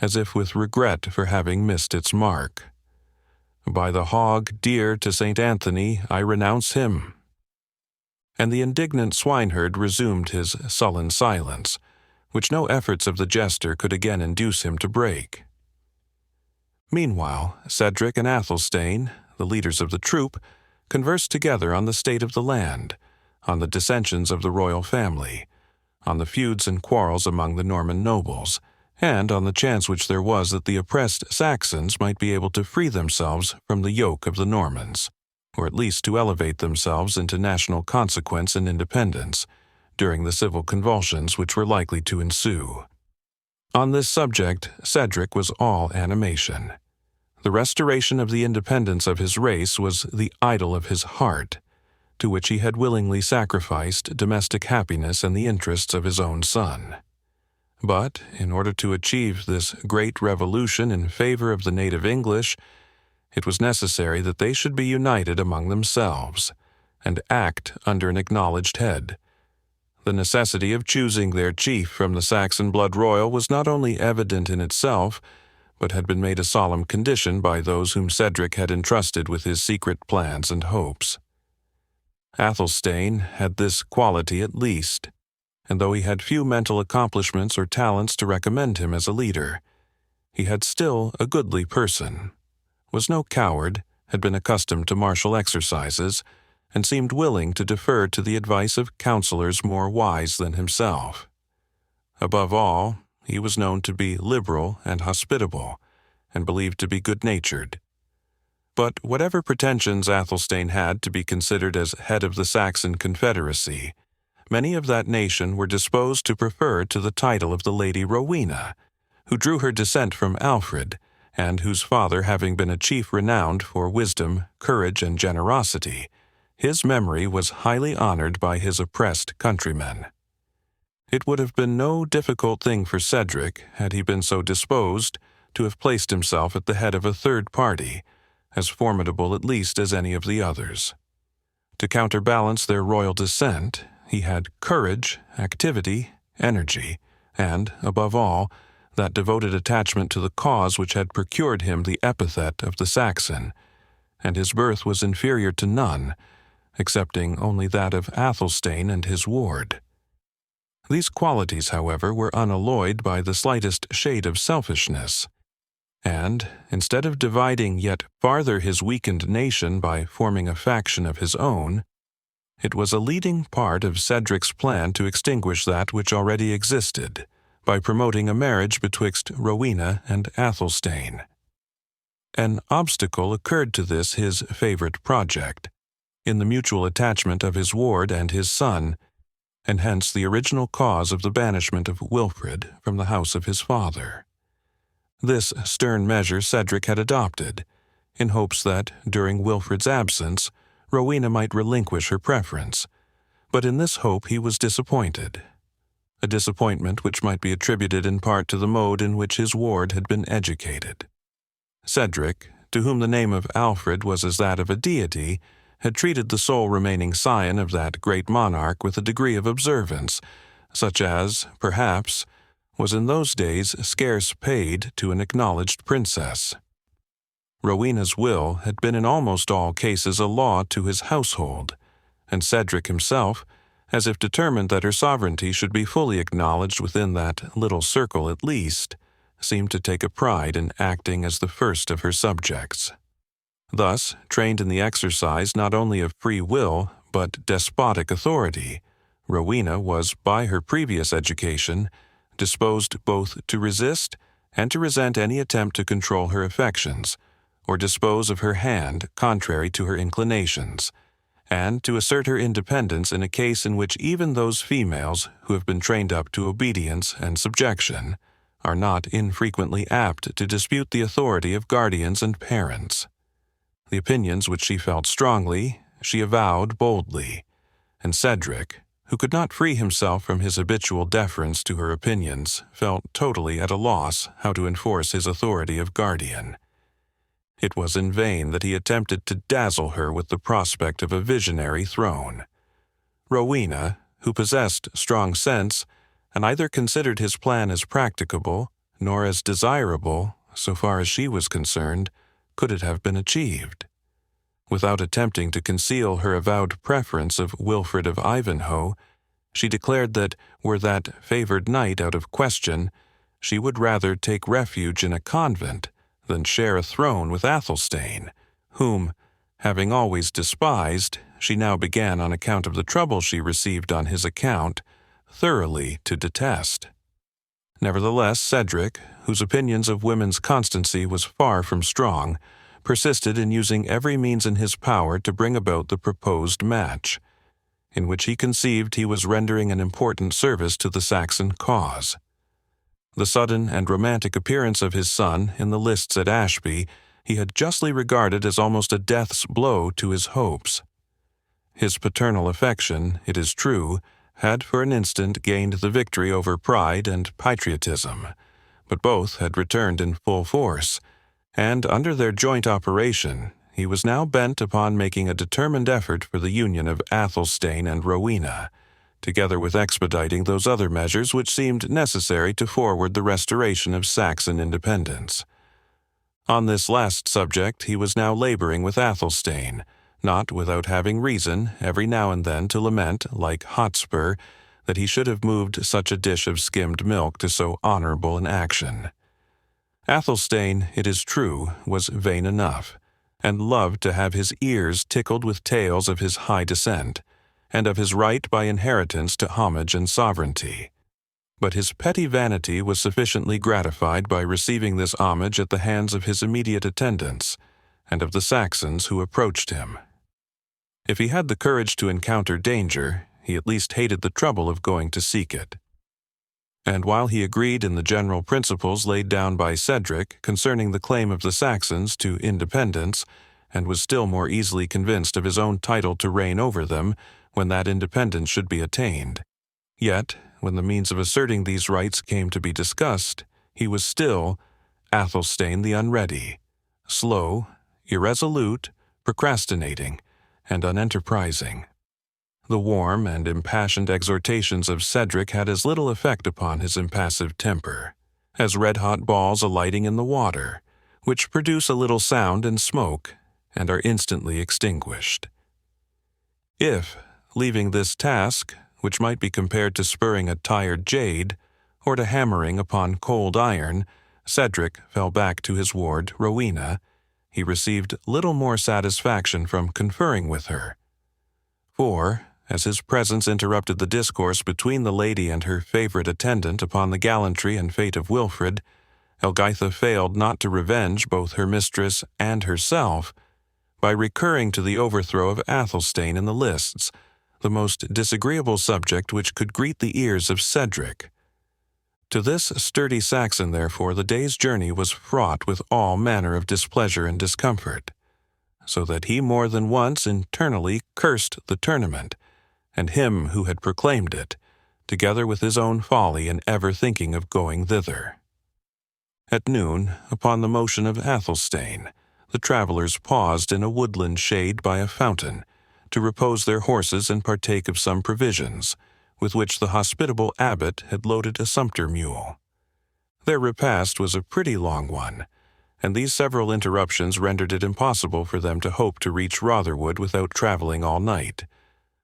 A: as if with regret for having missed its mark. By the hog dear to St. Anthony, I renounce him." And the indignant swineherd resumed his sullen silence, which no efforts of the jester could again induce him to break. Meanwhile, Cedric and Athelstane, the leaders of the troop, conversed together on the state of the land, on the dissensions of the royal family, on the feuds and quarrels among the Norman nobles, and on the chance which there was that the oppressed Saxons might be able to free themselves from the yoke of the Normans, or at least to elevate themselves into national consequence and independence during the civil convulsions which were likely to ensue. On this subject, Cedric was all animation. The restoration of the independence of his race was the idol of his heart, to which he had willingly sacrificed domestic happiness and the interests of his own son. But, in order to achieve this great revolution in favor of the native English, it was necessary that they should be united among themselves, and act under an acknowledged head. The necessity of choosing their chief from the Saxon blood royal was not only evident in itself, but had been made a solemn condition by those whom Cedric had entrusted with his secret plans and hopes. Athelstane had this quality at least, and though he had few mental accomplishments or talents to recommend him as a leader, he had still a goodly person, was no coward, had been accustomed to martial exercises, and seemed willing to defer to the advice of counselors more wise than himself. Above all, he was known to be liberal and hospitable, and believed to be good-natured. But whatever pretensions Athelstane had to be considered as head of the Saxon Confederacy, many of that nation were disposed to prefer to the title of the Lady Rowena, who drew her descent from Alfred, and whose father having been a chief renowned for wisdom, courage, and generosity, his memory was highly honored by his oppressed countrymen. It would have been no difficult thing for Cedric, had he been so disposed, to have placed himself at the head of a third party, as formidable at least as any of the others. To counterbalance their royal descent, he had courage, activity, energy, and, above all, that devoted attachment to the cause which had procured him the epithet of the Saxon, and his birth was inferior to none, excepting only that of Athelstane and his ward. These qualities, however, were unalloyed by the slightest shade of selfishness, and, instead of dividing yet farther his weakened nation by forming a faction of his own, it was a leading part of Cedric's plan to extinguish that which already existed, by promoting a marriage betwixt Rowena and Athelstane. An obstacle occurred to this his favorite project, in the mutual attachment of his ward and his son, and hence the original cause of the banishment of Wilfred from the house of his father. This stern measure Cedric had adopted, in hopes that, during Wilfred's absence, Rowena might relinquish her preference, but in this hope he was disappointed, a disappointment which might be attributed in part to the mode in which his ward had been educated. Cedric, to whom the name of Alfred was as that of a deity, had treated the sole remaining scion of that great monarch with a degree of observance, such as, perhaps, was in those days scarce paid to an acknowledged princess. Rowena's will had been in almost all cases a law to his household, and Cedric himself, as if determined that her sovereignty should be fully acknowledged within that little circle at least, seemed to take a pride in acting as the first of her subjects. Thus, trained in the exercise not only of free will, but despotic authority, Rowena was, by her previous education, disposed both to resist and to resent any attempt to control her affections, or dispose of her hand contrary to her inclinations, and to assert her independence in a case in which even those females who have been trained up to obedience and subjection are not infrequently apt to dispute the authority of guardians and parents. The opinions which she felt strongly, she avowed boldly, and Cedric, who could not free himself from his habitual deference to her opinions, felt totally at a loss how to enforce his authority of guardian. It was in vain that he attempted to dazzle her with the prospect of a visionary throne. Rowena, who possessed strong sense, and neither considered his plan as practicable, nor as desirable, so far as she was concerned, could it have been achieved. Without attempting to conceal her avowed preference of Wilfred of Ivanhoe, she declared that, were that favored knight out of question, she would rather take refuge in a convent than share a throne with Athelstane, whom, having always despised, she now began, on account of the trouble she received on his account, thoroughly to detest. Nevertheless, Cedric, whose opinions of women's constancy was far from strong, persisted in using every means in his power to bring about the proposed match, in which he conceived he was rendering an important service to the Saxon cause. The sudden and romantic appearance of his son in the lists at Ashby he had justly regarded as almost a death's blow to his hopes. His paternal affection, it is true, had for an instant gained the victory over pride and patriotism, but both had returned in full force, and under their joint operation he was now bent upon making a determined effort for the union of Athelstane and Rowena, together with expediting those other measures which seemed necessary to forward the restoration of Saxon independence. On this last subject he was now laboring with Athelstane, not without having reason every now and then to lament, like Hotspur, that he should have moved such a dish of skimmed milk to so honorable an action. Athelstane, it is true, was vain enough, and loved to have his ears tickled with tales of his high descent, and of his right by inheritance to homage and sovereignty. But his petty vanity was sufficiently gratified by receiving this homage at the hands of his immediate attendants, and of the Saxons who approached him. If he had the courage to encounter danger, he at least hated the trouble of going to seek it. And while he agreed in the general principles laid down by Cedric concerning the claim of the Saxons to independence, and was still more easily convinced of his own title to reign over them when that independence should be attained, yet, when the means of asserting these rights came to be discussed, he was still Athelstane the unready, slow, irresolute, procrastinating, and unenterprising. The warm and impassioned exhortations of Cedric had as little effect upon his impassive temper as red-hot balls alighting in the water, which produce a little sound and smoke, and are instantly extinguished. If, leaving this task, which might be compared to spurring a tired jade, or to hammering upon cold iron, Cedric fell back to his ward, Rowena, he received little more satisfaction from conferring with her. For, as his presence interrupted the discourse between the lady and her favorite attendant upon the gallantry and fate of Wilfred, Elgitha failed not to revenge both her mistress and herself by recurring to the overthrow of Athelstane in the lists, the most disagreeable subject which could greet the ears of Cedric. To this sturdy Saxon, therefore, the day's journey was fraught with all manner of displeasure and discomfort, so that he more than once internally cursed the tournament, and him who had proclaimed it, together with his own folly in ever thinking of going thither. At noon, upon the motion of Athelstane, the travelers paused in a woodland shade by a fountain, to repose their horses and partake of some provisions, with which the hospitable abbot had loaded a sumpter mule. Their repast was a pretty long one, and these several interruptions rendered it impossible for them to hope to reach Rotherwood without traveling all night,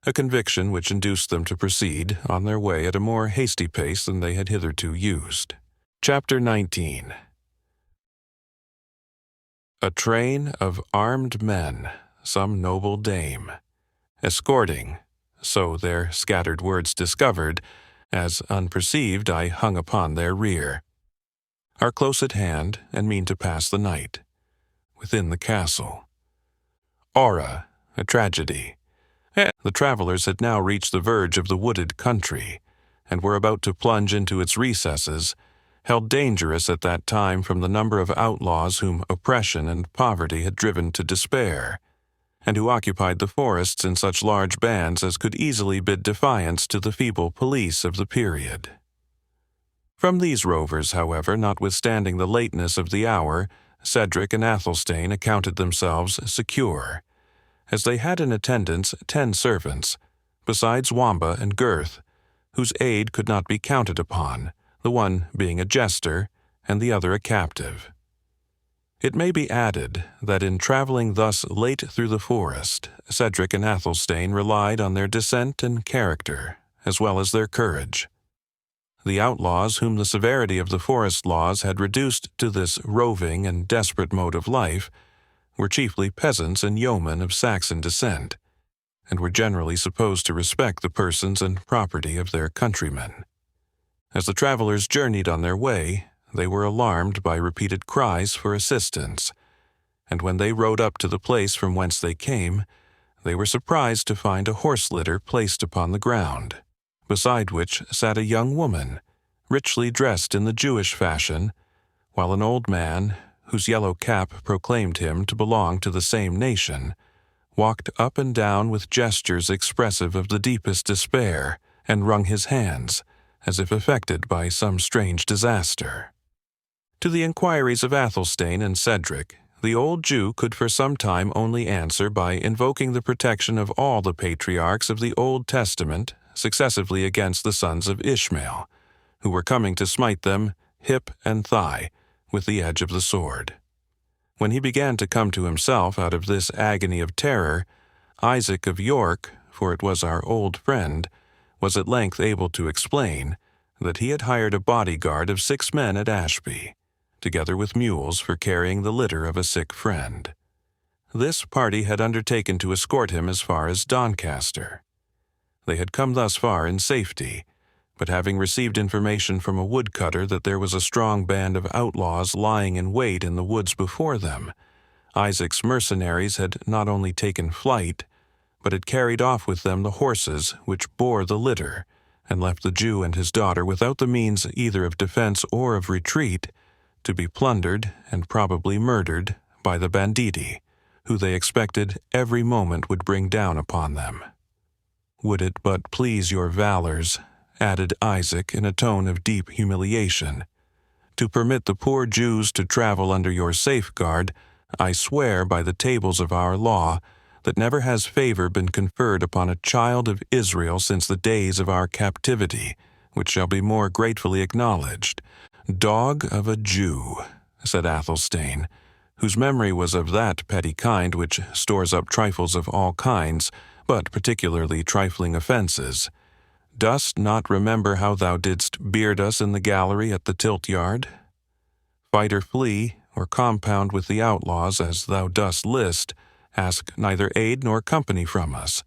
A: a conviction which induced them to proceed on their way at a more hasty pace than they had hitherto used. Chapter 19. A train of armed men, some noble dame, escorting, so their scattered words discovered, as unperceived I hung upon their rear, are close at hand and mean to pass the night, within the castle. Aura, a tragedy. The travelers had now reached the verge of the wooded country, and were about to plunge into its recesses, held dangerous at that time from the number of outlaws whom oppression and poverty had driven to despair, and who occupied the forests in such large bands as could easily bid defiance to the feeble police of the period. From these rovers, however, notwithstanding the lateness of the hour, Cedric and Athelstane accounted themselves secure, as they had in attendance 10 servants, besides Wamba and Gurth, whose aid could not be counted upon, the one being a jester and the other a captive. It may be added that in traveling thus late through the forest, Cedric and Athelstane relied on their descent and character, as well as their courage. The outlaws whom the severity of the forest laws had reduced to this roving and desperate mode of life were chiefly peasants and yeomen of Saxon descent, and were generally supposed to respect the persons and property of their countrymen. As the travelers journeyed on their way, they were alarmed by repeated cries for assistance, and when they rode up to the place from whence they came, they were surprised to find a horse litter placed upon the ground, beside which sat a young woman, richly dressed in the Jewish fashion, while an old man, whose yellow cap proclaimed him to belong to the same nation, walked up and down with gestures expressive of the deepest despair, and wrung his hands, as if affected by some strange disaster. To the inquiries of Athelstane and Cedric, the old Jew could for some time only answer by invoking the protection of all the patriarchs of the Old Testament successively against the sons of Ishmael, who were coming to smite them hip and thigh with the edge of the sword. When he began to come to himself out of this agony of terror, Isaac of York, for it was our old friend, was at length able to explain that he had hired a bodyguard of 6 men at Ashby, together with mules for carrying the litter of a sick friend. This party had undertaken to escort him as far as Doncaster. They had come thus far in safety, but having received information from a woodcutter that there was a strong band of outlaws lying in wait in the woods before them, Isaac's mercenaries had not only taken flight, but had carried off with them the horses which bore the litter, and left the Jew and his daughter without the means either of defense or of retreat, to be plundered and probably murdered by the banditti, who they expected every moment would bring down upon them. "Would it but please your valors," added Isaac in a tone of deep humiliation, "to permit the poor Jews to travel under your safeguard, I swear by the tables of our law that never has favor been conferred upon a child of Israel since the days of our captivity, which shall be more gratefully acknowledged." "Dog of a Jew," said Athelstane, whose memory was of that petty kind which stores up trifles of all kinds, but particularly trifling offenses. "Dost not remember how thou didst beard us in the gallery at the tilt-yard? Fight or flee, or compound with the outlaws as thou dost list, ask neither aid nor company from us,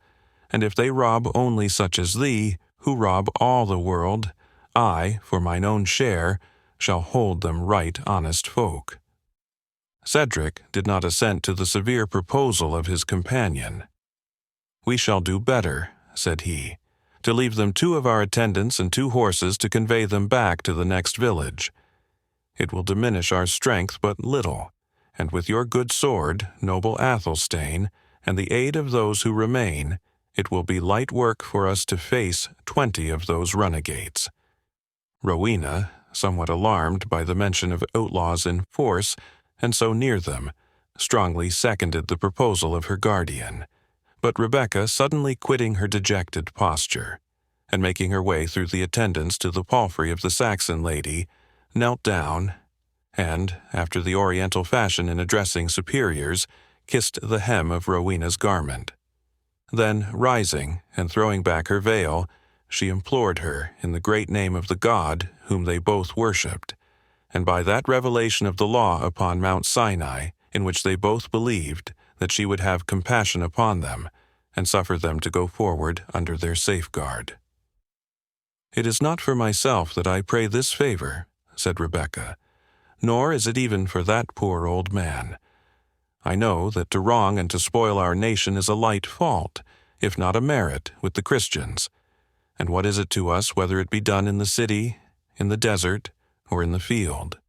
A: and if they rob only such as thee, who rob all the world, I, for mine own share, shall hold them right honest folk." Cedric did not assent to the severe proposal of his companion. "We shall do better," said he, "to leave them 2 of our attendants and 2 horses to convey them back to the next village. It will diminish our strength but little, and with your good sword, noble Athelstane, and the aid of those who remain, it will be light work for us to face 20 of those renegades." Rowena, somewhat alarmed by the mention of outlaws in force, and so near them, strongly seconded the proposal of her guardian. But Rebecca, suddenly quitting her dejected posture, and making her way through the attendants to the palfrey of the Saxon lady, knelt down, and, after the oriental fashion in addressing superiors, kissed the hem of Rowena's garment. Then, rising and throwing back her veil, she implored her in the great name of the God whom they both worshipped, and by that revelation of the law upon Mount Sinai, in which they both believed, that she would have compassion upon them, and suffer them to go forward under their safeguard. "It is not for myself that I pray this favor," said Rebecca, "nor is it even for that poor old man. I know that to wrong and to spoil our nation is a light fault, if not a merit, with the Christians. And what is it to us whether it be done in the city, in the desert, or in the field?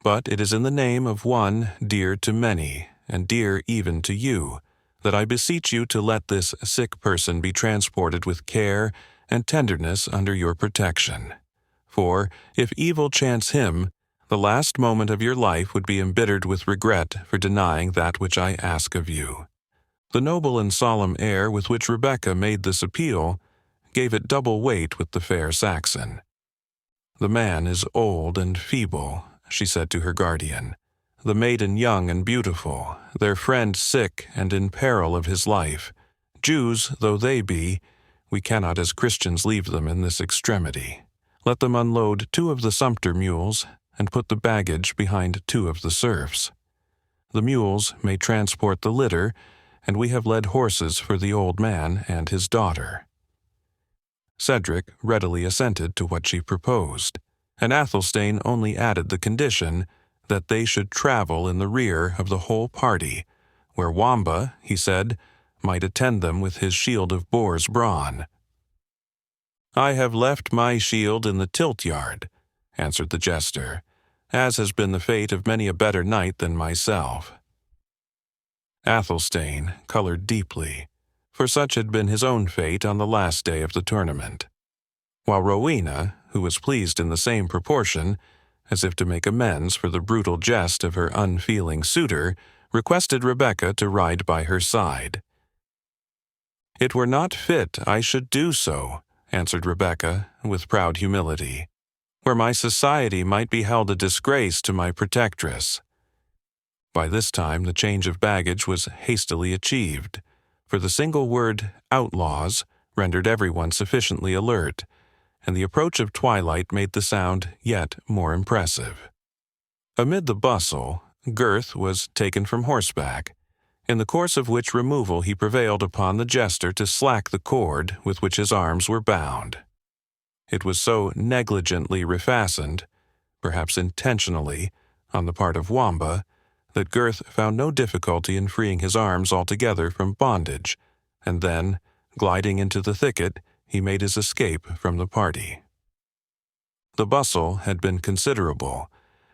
A: But it is in the name of one dear to many, and dear even to you, that I beseech you to let this sick person be transported with care and tenderness under your protection. For, if evil chance him, the last moment of your life would be embittered with regret for denying that which I ask of you." The noble and solemn air with which Rebecca made this appeal gave it double weight with the fair Saxon. "The man is old and feeble," she said to her guardian, "the maiden young and beautiful, their friend sick and in peril of his life. Jews though they be, we cannot as Christians leave them in this extremity. Let them unload 2 of the sumpter mules, and put the baggage behind 2 of the serfs. The mules may transport the litter, and we have led horses for the old man and his daughter." Cedric readily assented to what she proposed, and Athelstane only added the condition that they should travel in the rear of the whole party, where Wamba, he said, might attend them with his shield of boar's brawn. "I have left my shield in the tilt-yard," answered the jester, "as has been the fate of many a better knight than myself." Athelstane colored deeply, for such had been his own fate on the last day of the tournament, while Rowena, who was pleased in the same proportion, as if to make amends for the brutal jest of her unfeeling suitor, requested Rebecca to ride by her side. "It were not fit I should do so," answered Rebecca, with proud humility, "where my society might be held a disgrace to my protectress." By this time the change of baggage was hastily achieved, for the single word "outlaws" rendered everyone sufficiently alert, and the approach of twilight made the sound yet more impressive. Amid the bustle, Gurth was taken from horseback, in the course of which removal he prevailed upon the jester to slack the cord with which his arms were bound. It was so negligently refastened, perhaps intentionally, on the part of Wamba, that Gurth found no difficulty in freeing his arms altogether from bondage, and then, gliding into the thicket, he made his escape from the party. The bustle had been considerable,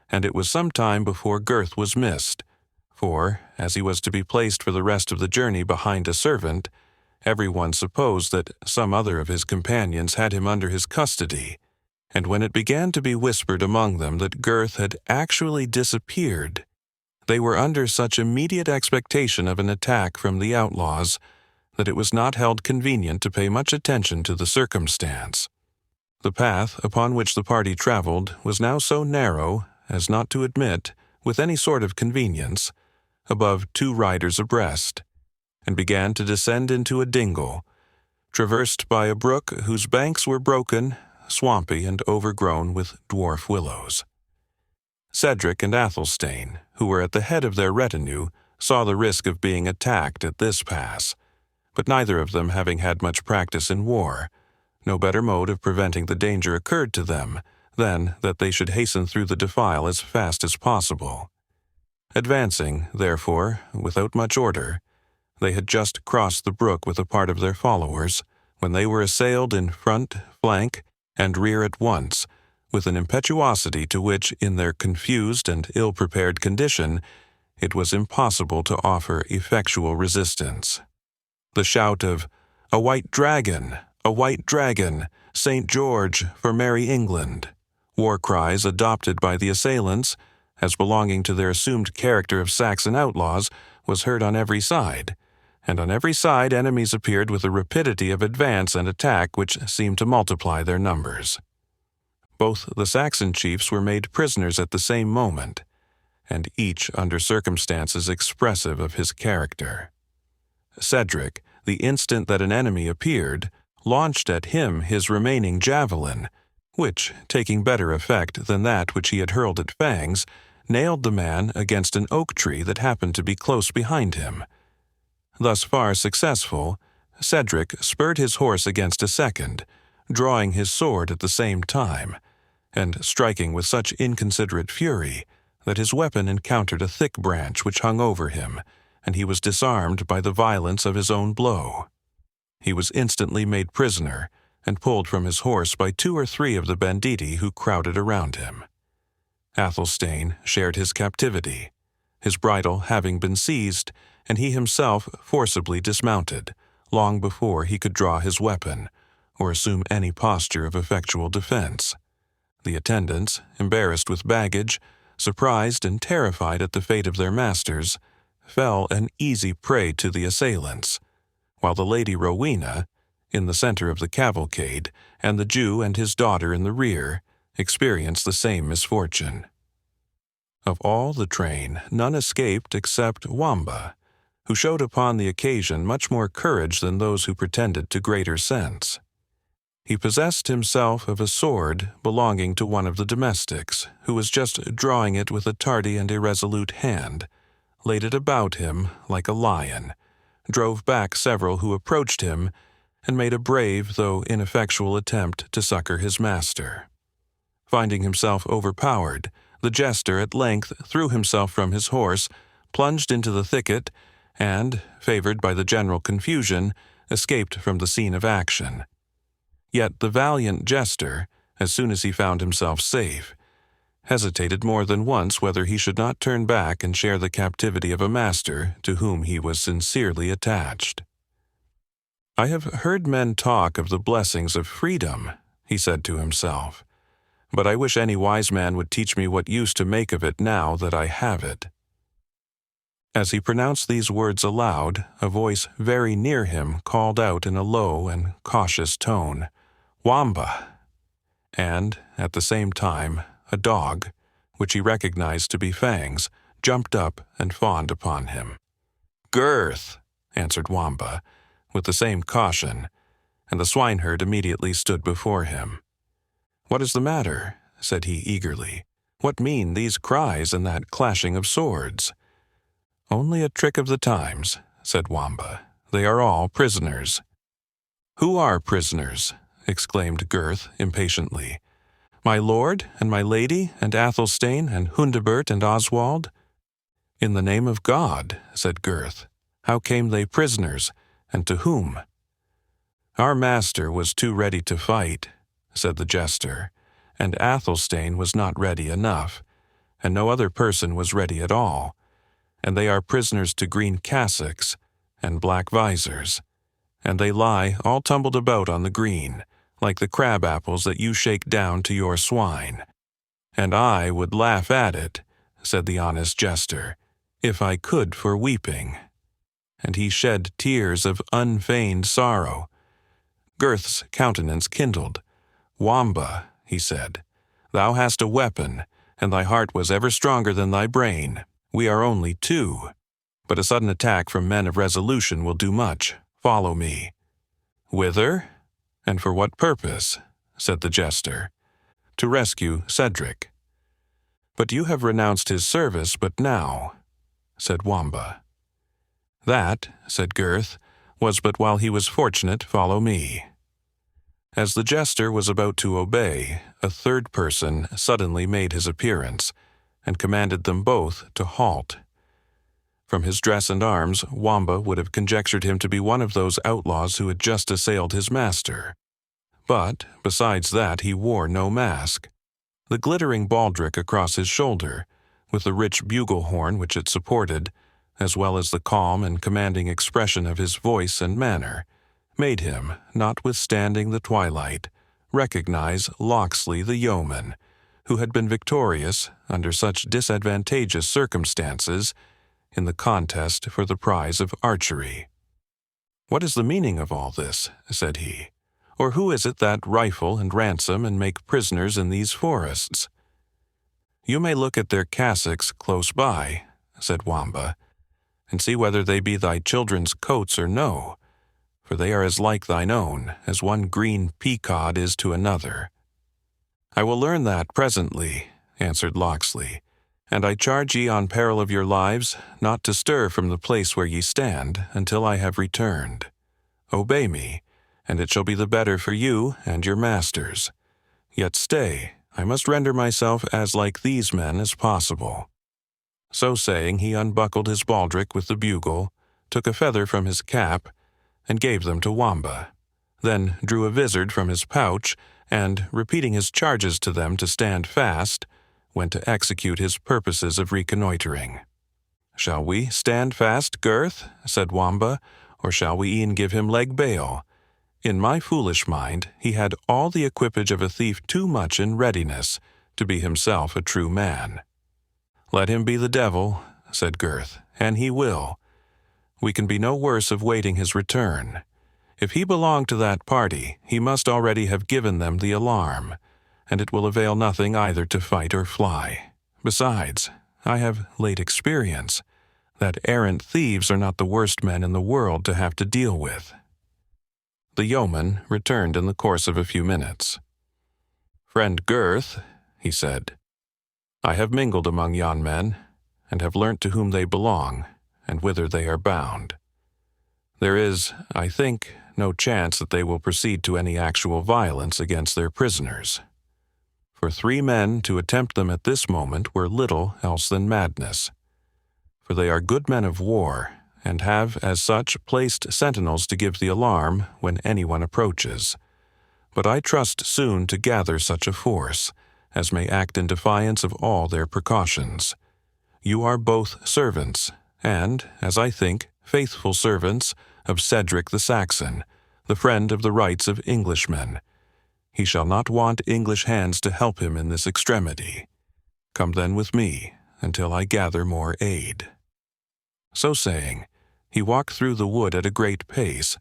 A: and it was some time before Gurth was missed, for, as he was to be placed for the rest of the journey behind a servant, everyone supposed that some other of his companions had him under his custody, and when it began to be whispered among them that Gurth had actually disappeared, they were under such immediate expectation of an attack from the outlaws that it was not held convenient to pay much attention to the circumstance. The path upon which the party traveled was now so narrow as not to admit, with any sort of convenience, above 2 riders abreast, and began to descend into a dingle, traversed by a brook whose banks were broken, swampy, and overgrown with dwarf willows. Cedric and Athelstane, who were at the head of their retinue, saw the risk of being attacked at this pass, but neither of them having had much practice in war, no better mode of preventing the danger occurred to them than that they should hasten through the defile as fast as possible. Advancing, therefore, without much order, they had just crossed the brook with a part of their followers, when they were assailed in front, flank, and rear at once, with an impetuosity to which, in their confused and ill-prepared condition, it was impossible to offer effectual resistance. The shout of "A white dragon! A white dragon! St. George for Merry England!" war cries adopted by the assailants, as belonging to their assumed character of Saxon outlaws, was heard on every side, and on every side enemies appeared with a rapidity of advance and attack which seemed to multiply their numbers. Both the Saxon chiefs were made prisoners at the same moment, and each under circumstances expressive of his character. Cedric, the instant that an enemy appeared, launched at him his remaining javelin, which, taking better effect than that which he had hurled at Fangs, nailed the man against an oak tree that happened to be close behind him. Thus far successful, Cedric spurred his horse against a second, drawing his sword at the same time, and striking with such inconsiderate fury that his weapon encountered a thick branch which hung over him, and he was disarmed by the violence of his own blow. He was instantly made prisoner, and pulled from his horse by 2 or 3 of the banditti who crowded around him. Athelstane shared his captivity, his bridle having been seized, and he himself forcibly dismounted, long before he could draw his weapon, or assume any posture of effectual defense. The attendants, embarrassed with baggage, surprised and terrified at the fate of their masters, fell an easy prey to the assailants, while the Lady Rowena, in the center of the cavalcade, and the Jew and his daughter in the rear, experienced the same misfortune. Of all the train, none escaped except Wamba, who showed upon the occasion much more courage than those who pretended to greater sense. He possessed himself of a sword belonging to one of the domestics, who was just drawing it with a tardy and irresolute hand, laid it about him like a lion, drove back several who approached him, and made a brave though ineffectual attempt to succor his master. Finding himself overpowered, the jester at length threw himself from his horse, plunged into the thicket, and, favored by the general confusion, escaped from the scene of action. Yet the valiant jester, as soon as he found himself safe, hesitated more than once whether he should not turn back and share the captivity of a master to whom he was sincerely attached. "I have heard men talk of the blessings of freedom," he said to himself, "but I wish any wise man would teach me what use to make of it now that I have it." As he pronounced these words aloud, a voice very near him called out in a low and cautious tone, "Wamba!" And, at the same time, a dog, which he recognized to be Fangs, jumped up and fawned upon him. "Girth," answered Wamba, with the same caution, and the swineherd immediately stood before him. "What is the matter?" said he eagerly. "What mean these cries and that clashing of swords?" "Only a trick of the times," said Wamba. "They are all prisoners." "Who are prisoners?" exclaimed Girth impatiently. "My lord and my lady and Athelstane and Hundebert and Oswald?" "In the name of God," said Girth, "how came they prisoners, and to whom?" "Our master was too ready to fight," said the jester, "and Athelstane was not ready enough, and no other person was ready at all, and they are prisoners to green cassocks and black visors, and they lie all tumbled about on the green, like the crab apples that you shake down to your swine. And I would laugh at it," said the honest jester, "if I could for weeping." And he shed tears of unfeigned sorrow. Girth's countenance kindled. "Wamba," he said, "thou hast a weapon, and thy heart was ever stronger than thy brain. We are only two, but a sudden attack from men of resolution will do much. Follow me." "Whither? And for what purpose?" said the jester. "To rescue Cedric." "But you have renounced his service but now," said Wamba. "That," said Girth, "was but while he was fortunate. Follow me." As the jester was about to obey, a third person suddenly made his appearance, and commanded them both to halt. From his dress and arms, Wamba would have conjectured him to be one of those outlaws who had just assailed his master. But, besides that, he wore no mask. The glittering baldric across his shoulder, with the rich bugle horn which it supported, as well as the calm and commanding expression of his voice and manner, made him, notwithstanding the twilight, recognize Locksley the yeoman, who had been victorious, under such disadvantageous circumstances, in the contest for the prize of archery. "What is the meaning of all this?" said he. "Or who is it that rifle and ransom and make prisoners in these forests?" "You may look at their cassocks close by," said Wamba, "and see whether they be thy children's coats or no, for they are as like thine own as one green peacod is to another." "I will learn that presently," answered Locksley, "and I charge ye on peril of your lives not to stir from the place where ye stand until I have returned. Obey me, and it shall be the better for you and your masters. Yet stay, I must render myself as like these men as possible." So saying, he unbuckled his baldric with the bugle, took a feather from his cap, and gave them to Wamba, then drew a vizard from his pouch, and, repeating his charges to them to stand fast, went to execute his purposes of reconnoitering. "Shall we stand fast, Girth?" said Wamba, "or shall we e'en give him leg bail? In my foolish mind, he had all the equipage of a thief too much in readiness to be himself a true man." "Let him be the devil," said Girth, "and he will. We can be no worse of waiting his return. If he belonged to that party, he must already have given them the alarm, and it will avail nothing either to fight or fly. Besides, I have late experience that errant thieves are not the worst men in the world to have to deal with." The yeoman returned in the course of a few minutes. "Friend Girth," he said, "I have mingled among yon men, and have learnt to whom they belong, and whither they are bound. There is, I think, no chance that they will proceed to any actual violence against their prisoners. For 3 men to attempt them at this moment were little else than madness. For they are good men of war, and have, as such, placed sentinels to give the alarm when anyone approaches. But I trust soon to gather such a force as may act in defiance of all their precautions. You are both servants, and, as I think, faithful servants of Cedric the Saxon, the friend of the rights of Englishmen. He shall not want English hands to help him in this extremity. Come then with me, until I gather more aid." So saying, he walked through the wood at a great pace,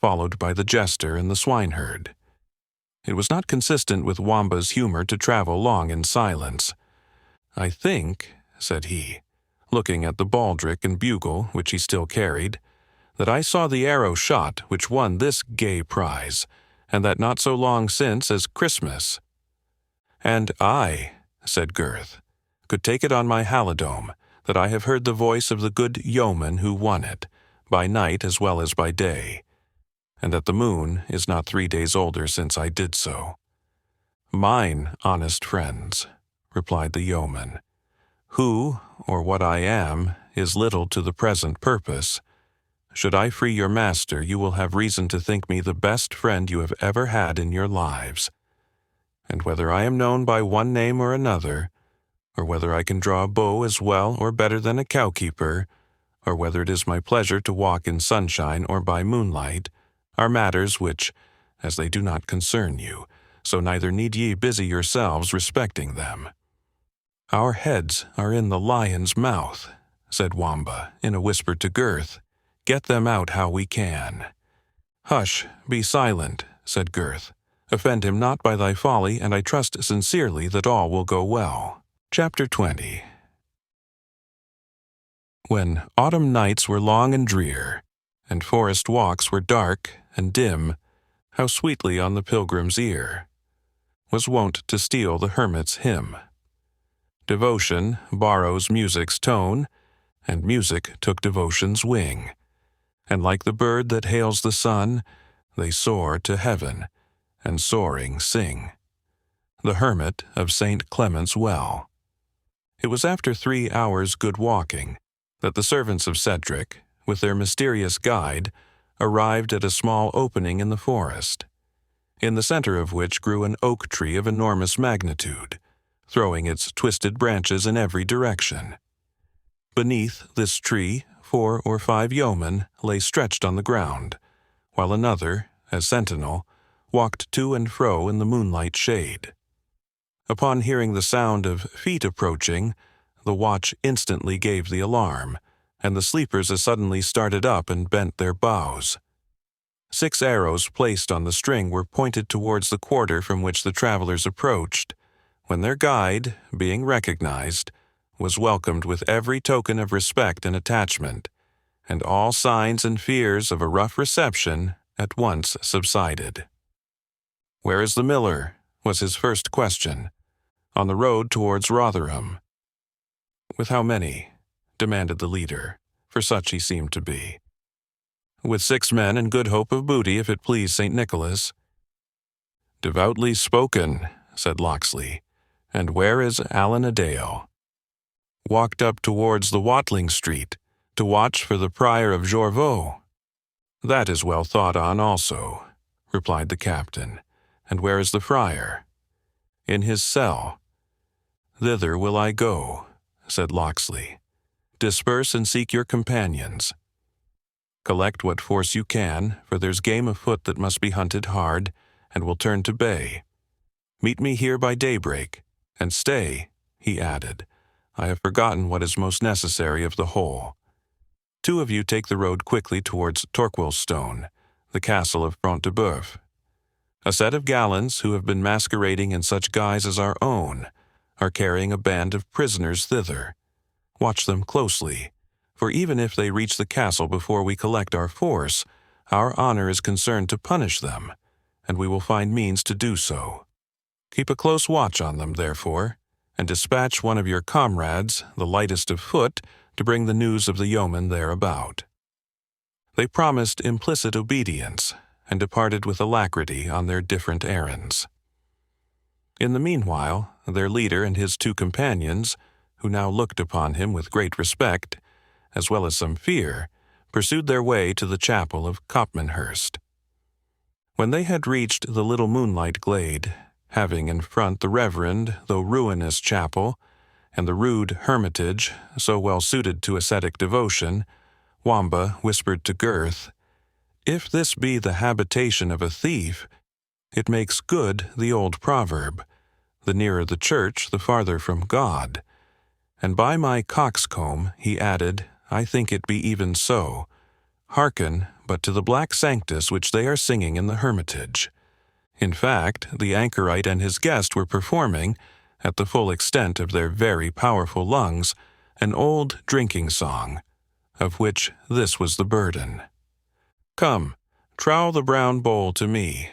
A: followed by the jester and the swineherd. It was not consistent with Wamba's humor to travel long in silence. "I think," said he, looking at the baldric and bugle which he still carried, "that I saw the arrow shot which won this gay prize, and that not so long since as Christmas." "And I," said Gurth, "could take it on my halidome that I have heard the voice of the good yeoman who won it, by night as well as by day, and that the moon is not 3 days older since I did so." "Mine honest friends," replied the yeoman, "who, or what I am, is little to the present purpose. Should I free your master, you will have reason to think me the best friend you have ever had in your lives. And whether I am known by one name or another, or whether I can draw a bow as well or better than a cowkeeper, or whether it is my pleasure to walk in sunshine or by moonlight, are matters which, as they do not concern you, so neither need ye busy yourselves respecting them." "Our heads are in the lion's mouth," said Wamba in a whisper to Gurth. "Get them out how we can." "Hush, be silent," said Gurth. "Offend him not by thy folly, and I trust sincerely that all will go well." Chapter 20. When autumn nights were long and drear, and forest walks were dark and dim, how sweetly on the pilgrim's ear was wont to steal the hermit's hymn. Devotion borrows music's tone, and music took devotion's wing, and like the bird that hails the sun, they soar to heaven, and soaring sing. The Hermit of St. Clement's Well. It was after 3 hours' good walking that the servants of Cedric, with their mysterious guide, arrived at a small opening in the forest, in the center of which grew an oak tree of enormous magnitude, throwing its twisted branches in every direction. Beneath this tree 4 or 5 yeomen lay stretched on the ground, while another, as sentinel, walked to and fro in the moonlight shade. Upon hearing the sound of feet approaching, the watch instantly gave the alarm, and the sleepers as suddenly started up and bent their bows. 6 arrows placed on the string were pointed towards the quarter from which the travelers approached, when their guide, being recognized, was welcomed with every token of respect and attachment, and all signs and fears of a rough reception at once subsided. "Where is the miller?" was his first question. "On the road towards Rotherham." "With how many?" demanded the leader, for such he seemed to be. "With 6 men and good hope of booty, if it please St. Nicholas." "Devoutly spoken," said Locksley. "And where is Alan a Dale?" "Walked up towards the Watling Street, to watch for the Prior of Jorvaulx." "That is well thought on also," replied the captain. "And where is the friar?" "In his cell." "Thither will I go," said Locksley. "Disperse and seek your companions. Collect what force you can, for there's game afoot that must be hunted hard, and will turn to bay. Meet me here by daybreak, and stay," he added. "I have forgotten what is most necessary of the whole. 2 of you take the road quickly towards Torquilstone, the castle of Front de Boeuf. A set of gallants who have been masquerading in such guise as our own are carrying a band of prisoners thither. Watch them closely, for even if they reach the castle before we collect our force, our honor is concerned to punish them, and we will find means to do so. Keep a close watch on them, therefore, and dispatch one of your comrades, the lightest of foot, to bring the news of the yeomen thereabout." They promised implicit obedience, and departed with alacrity on their different errands. In the meanwhile, their leader and his 2 companions, who now looked upon him with great respect, as well as some fear, pursued their way to the chapel of Copmanhurst. When they had reached the little moonlight glade, having in front the reverend though ruinous chapel, and the rude hermitage so well suited to ascetic devotion, Wamba whispered to Gurth, "If this be the habitation of a thief, it makes good the old proverb, the nearer the church, the farther from God. And by my coxcomb," he added, "I think it be even so. Hearken but to the black sanctus which they are singing in the hermitage." In fact, the anchorite and his guest were performing, at the full extent of their very powerful lungs, an old drinking song, of which this was the burden. "Come, trow the brown bowl to me.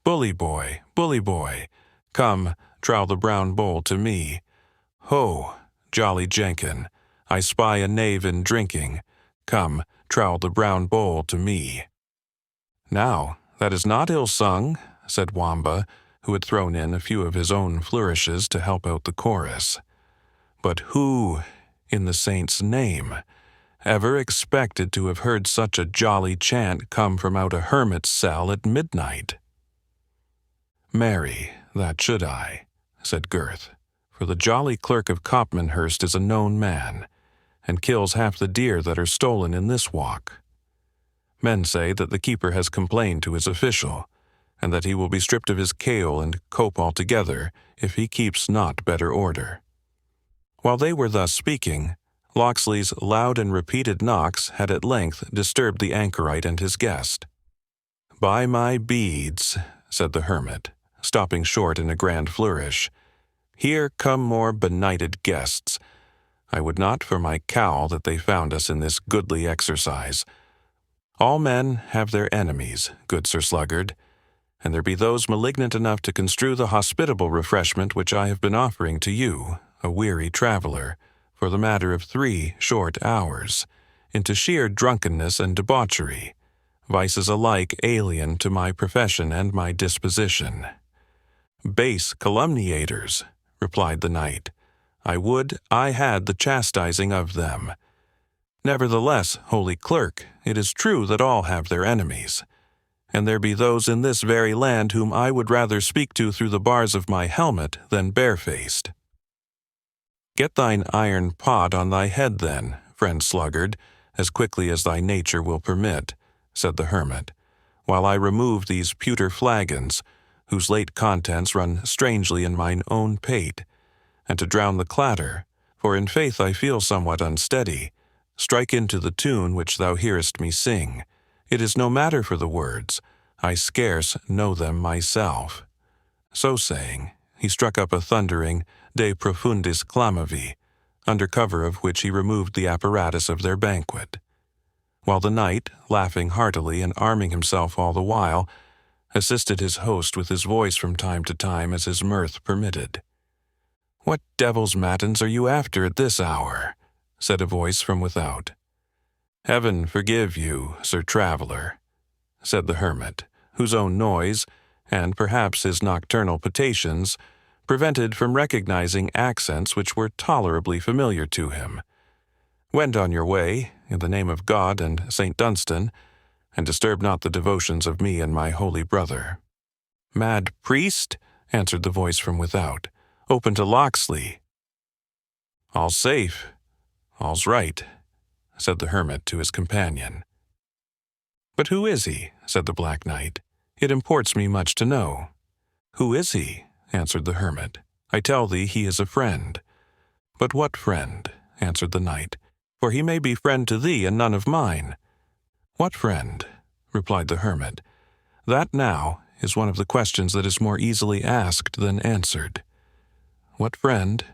A: Bully boy, come, trow the brown bowl to me. Ho, jolly Jenkin, I spy a knave in drinking. Come, trow the brown bowl to me." "Now, that is not ill sung," said Wamba, who had thrown in a few of his own flourishes to help out the chorus. "But who, in the saint's name, ever expected to have heard such a jolly chant come from out a hermit's cell at midnight?" "Marry, that should I," said Gurth, "for the jolly clerk of Copmanhurst is a known man, and kills half the deer that are stolen in this walk. Men say that the keeper has complained to his official, and that he will be stripped of his cale and cope altogether if he keeps not better order." While they were thus speaking, Locksley's loud and repeated knocks had at length disturbed the anchorite and his guest. "By my beads," said the hermit, stopping short in a grand flourish, "here come more benighted guests. I would not for my cowl that they found us in this goodly exercise. All men have their enemies, good Sir Sluggard, and there be those malignant enough to construe the hospitable refreshment which I have been offering to you, a weary traveller, for the matter of 3 short hours, into sheer drunkenness and debauchery, vices alike alien to my profession and my disposition." "Base calumniators," replied the knight, "I would I had the chastising of them. Nevertheless, holy clerk, it is true that all have their enemies, and there be those in this very land whom I would rather speak to through the bars of my helmet than barefaced." "Get thine iron pot on thy head then, friend Sluggard, as quickly as thy nature will permit," said the hermit, "while I remove these pewter flagons, whose late contents run strangely in mine own pate, and to drown the clatter, for in faith I feel somewhat unsteady, strike into the tune which thou hearest me sing. It is no matter for the words, I scarce know them myself." So saying, he struck up a thundering De Profundis Clamavi, under cover of which he removed the apparatus of their banquet, while the knight, laughing heartily and arming himself all the while, assisted his host with his voice from time to time as his mirth permitted. "What devil's matins are you after at this hour?" said a voice from without. "Heaven forgive you, Sir Traveller," said the hermit, whose own noise, and perhaps his nocturnal potations, prevented from recognizing accents which were tolerably familiar to him. "Wend on your way, in the name of God and St. Dunstan, and disturb not the devotions of me and my holy brother." "Mad priest," answered the voice from without, "open to Locksley." "All's safe, all's right," said the hermit to his companion. "But who is he?" said the Black Knight. "It imports me much to know." "Who is he?" answered the hermit. "I tell thee he is a friend." "But what friend?" answered the knight, "for he may be friend to thee and none of mine." "What friend?" replied the hermit. "That now is one of the questions that is more easily asked than answered. What friend?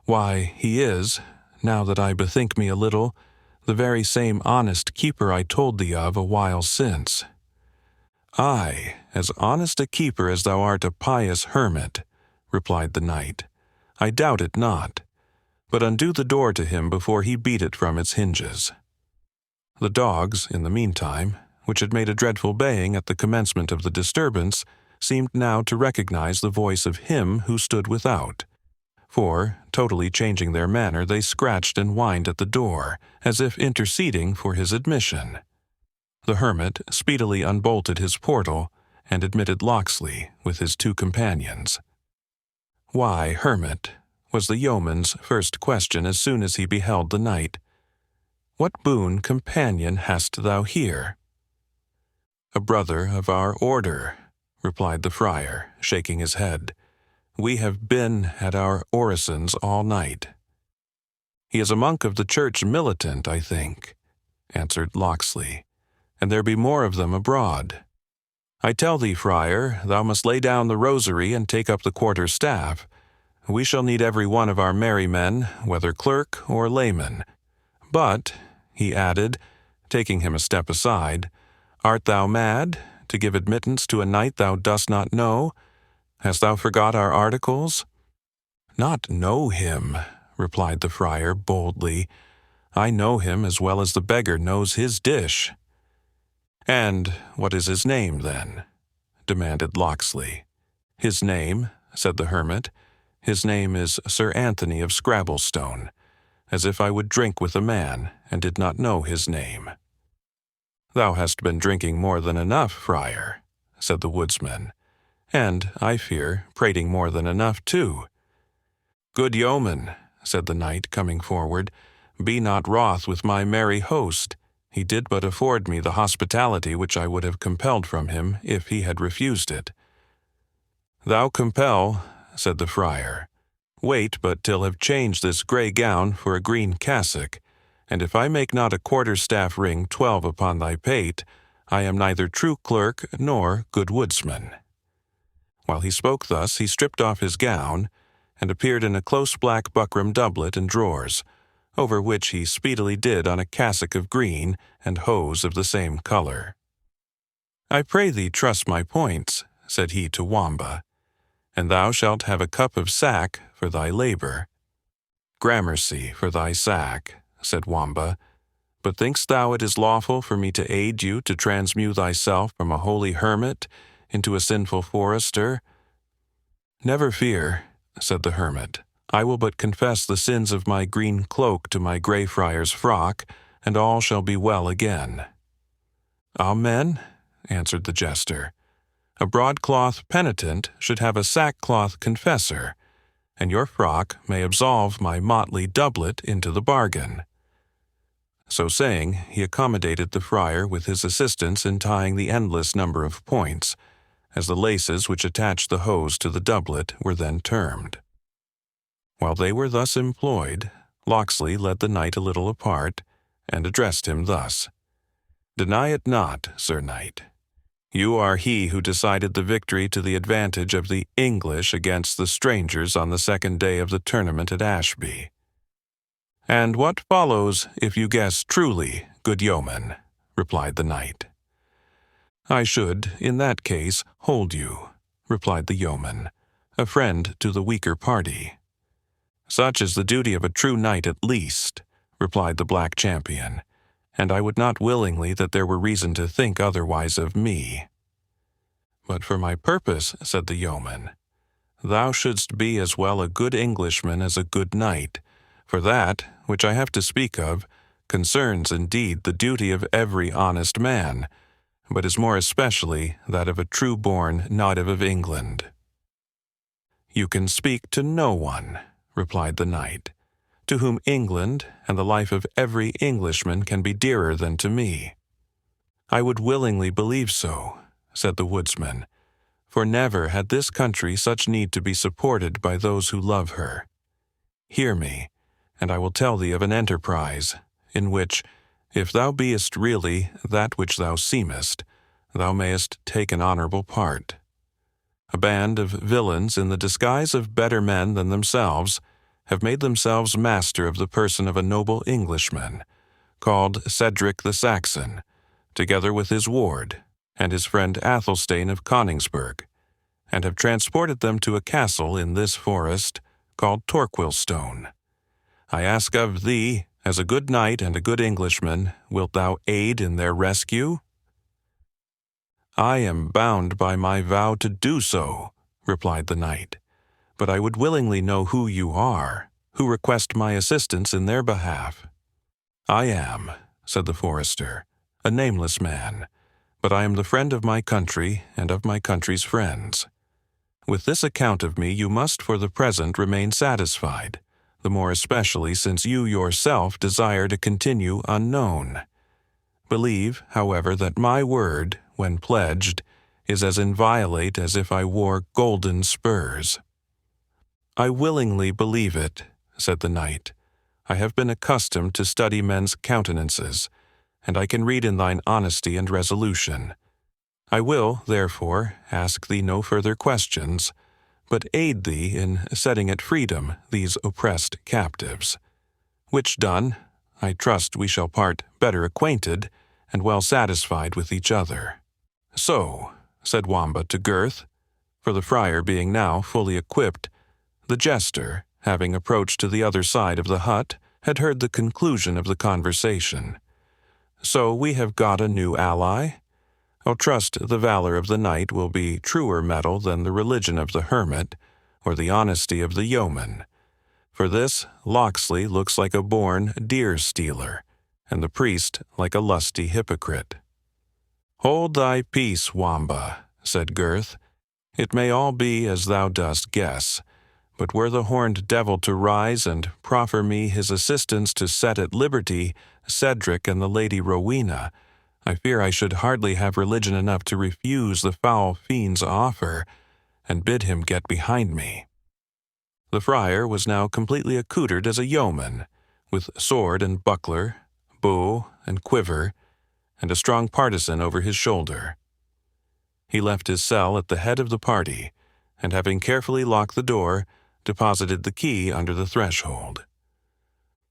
A: Why, he is, now that I bethink me a little, the very same honest keeper I told thee of a while since." "Aye, as honest a keeper as thou art a pious hermit," replied the knight. "I doubt it not. But undo the door to him before he beat it from its hinges." The dogs, in the meantime, which had made a dreadful baying at the commencement of the disturbance, seemed now to recognize the voice of him who stood without. For, totally changing their manner, they scratched and whined at the door, as if interceding for his admission. The hermit speedily unbolted his portal and admitted Locksley with his 2 companions. "Why, hermit," was the yeoman's first question as soon as he beheld the knight, "what boon companion hast thou here?" "A brother of our order," replied the friar, shaking his head. "We have been at our orisons all night." "He is a monk of the church militant, I think," answered Locksley, "and there be more of them abroad. I tell thee, friar, thou must lay down the rosary and take up the quarter-staff. We shall need every one of our merry men, whether clerk or layman. But," he added, taking him a step aside, "art thou mad, to give admittance to a knight thou dost not know? Hast thou forgot our articles?" "Not know him," replied the friar boldly. "I know him as well as the beggar knows his dish." "And what is his name, then?" demanded Locksley. "His name," said the hermit, "his name is Sir Anthony of Scrabblestone, as if I would drink with a man and did not know his name." "Thou hast been drinking more than enough, friar," said the woodsman, "and, I fear, prating more than enough, too." "Good yeoman," said the knight, coming forward, "be not wroth with my merry host. He did but afford me the hospitality which I would have compelled from him if he had refused it." "Thou compel," said the friar. "Wait but till have changed this grey gown for a green cassock, and if I make not a quarter-staff ring 12 upon thy pate, I am neither true clerk nor good woodsman." While he spoke thus, he stripped off his gown, and appeared in a close black buckram doublet and drawers, over which he speedily did on a cassock of green and hose of the same color. "I pray thee trust my points," said he to Wamba, "and thou shalt have a cup of sack for thy labor." "Gramercy for thy sack," said Wamba, "but thinkst thou it is lawful for me to aid you to transmute thyself from a holy hermit into a sinful forester?" "Never fear," said the hermit. "I will but confess the sins of my green cloak to my grey friar's frock, and all shall be well again." "Amen," answered the jester. "A broadcloth penitent should have a sackcloth confessor, and your frock may absolve my motley doublet into the bargain." So saying, he accommodated the friar with his assistance in tying the endless number of points, as the laces which attached the hose to the doublet were then termed. While they were thus employed, Locksley led the knight a little apart, and addressed him thus: "Deny it not, Sir Knight. You are he who decided the victory to the advantage of the English against the strangers on the 2nd day of the tournament at Ashby. And what follows if you guess truly, good yeoman?" replied the knight. "I should, in that case, hold you," replied the yeoman, "a friend to the weaker party." "Such is the duty of a true knight at least," replied the black champion, "and I would not willingly that there were reason to think otherwise of me." "But for my purpose," said the yeoman, "thou shouldst be as well a good Englishman as a good knight, for that, which I have to speak of, concerns indeed the duty of every honest man, but is more especially that of a true-born native of England." "You can speak to no one," replied the knight, "to whom England and the life of every Englishman can be dearer than to me." "I would willingly believe so," said the woodsman, "for never had this country such need to be supported by those who love her. Hear me, and I will tell thee of an enterprise, in which, if thou beest really that which thou seemest, thou mayest take an honorable part. A band of villains in the disguise of better men than themselves have made themselves master of the person of a noble Englishman, called Cedric the Saxon, together with his ward, and his friend Athelstane of Coningsburgh, and have transported them to a castle in this forest, called Torquilstone. I ask of thee, as a good knight and a good Englishman, wilt thou aid in their rescue?" "I am bound by my vow to do so," replied the knight. "But I would willingly know who you are, who request my assistance in their behalf." "I am," said the forester, "a nameless man, but I am the friend of my country and of my country's friends. With this account of me you must for the present remain satisfied, the more especially since you yourself desire to continue unknown. Believe, however, that my word, when pledged, is as inviolate as if I wore golden spurs." "I willingly believe it," said the knight. "I have been accustomed to study men's countenances, and I can read in thine honesty and resolution. I will, therefore, ask thee no further questions, but aid thee in setting at freedom these oppressed captives. Which done, I trust we shall part better acquainted and well satisfied with each other." "So," said Wamba to Gurth, for the friar being now fully equipped, the jester, having approached to the other side of the hut, had heard the conclusion of the conversation. "So we have got a new ally? I'll trust the valor of the knight will be truer metal than the religion of the hermit, or the honesty of the yeoman. For this Locksley looks like a born deer-stealer, and the priest like a lusty hypocrite." "Hold thy peace, Wamba," said Gurth. "It may all be as thou dost guess, but were the horned devil to rise and proffer me his assistance to set at liberty Cedric and the Lady Rowena, I fear I should hardly have religion enough to refuse the foul fiend's offer, and bid him get behind me." The friar was now completely accoutred as a yeoman, with sword and buckler, bow and quiver, and a strong partisan over his shoulder. He left his cell at the head of the party, and having carefully locked the door, deposited the key under the threshold.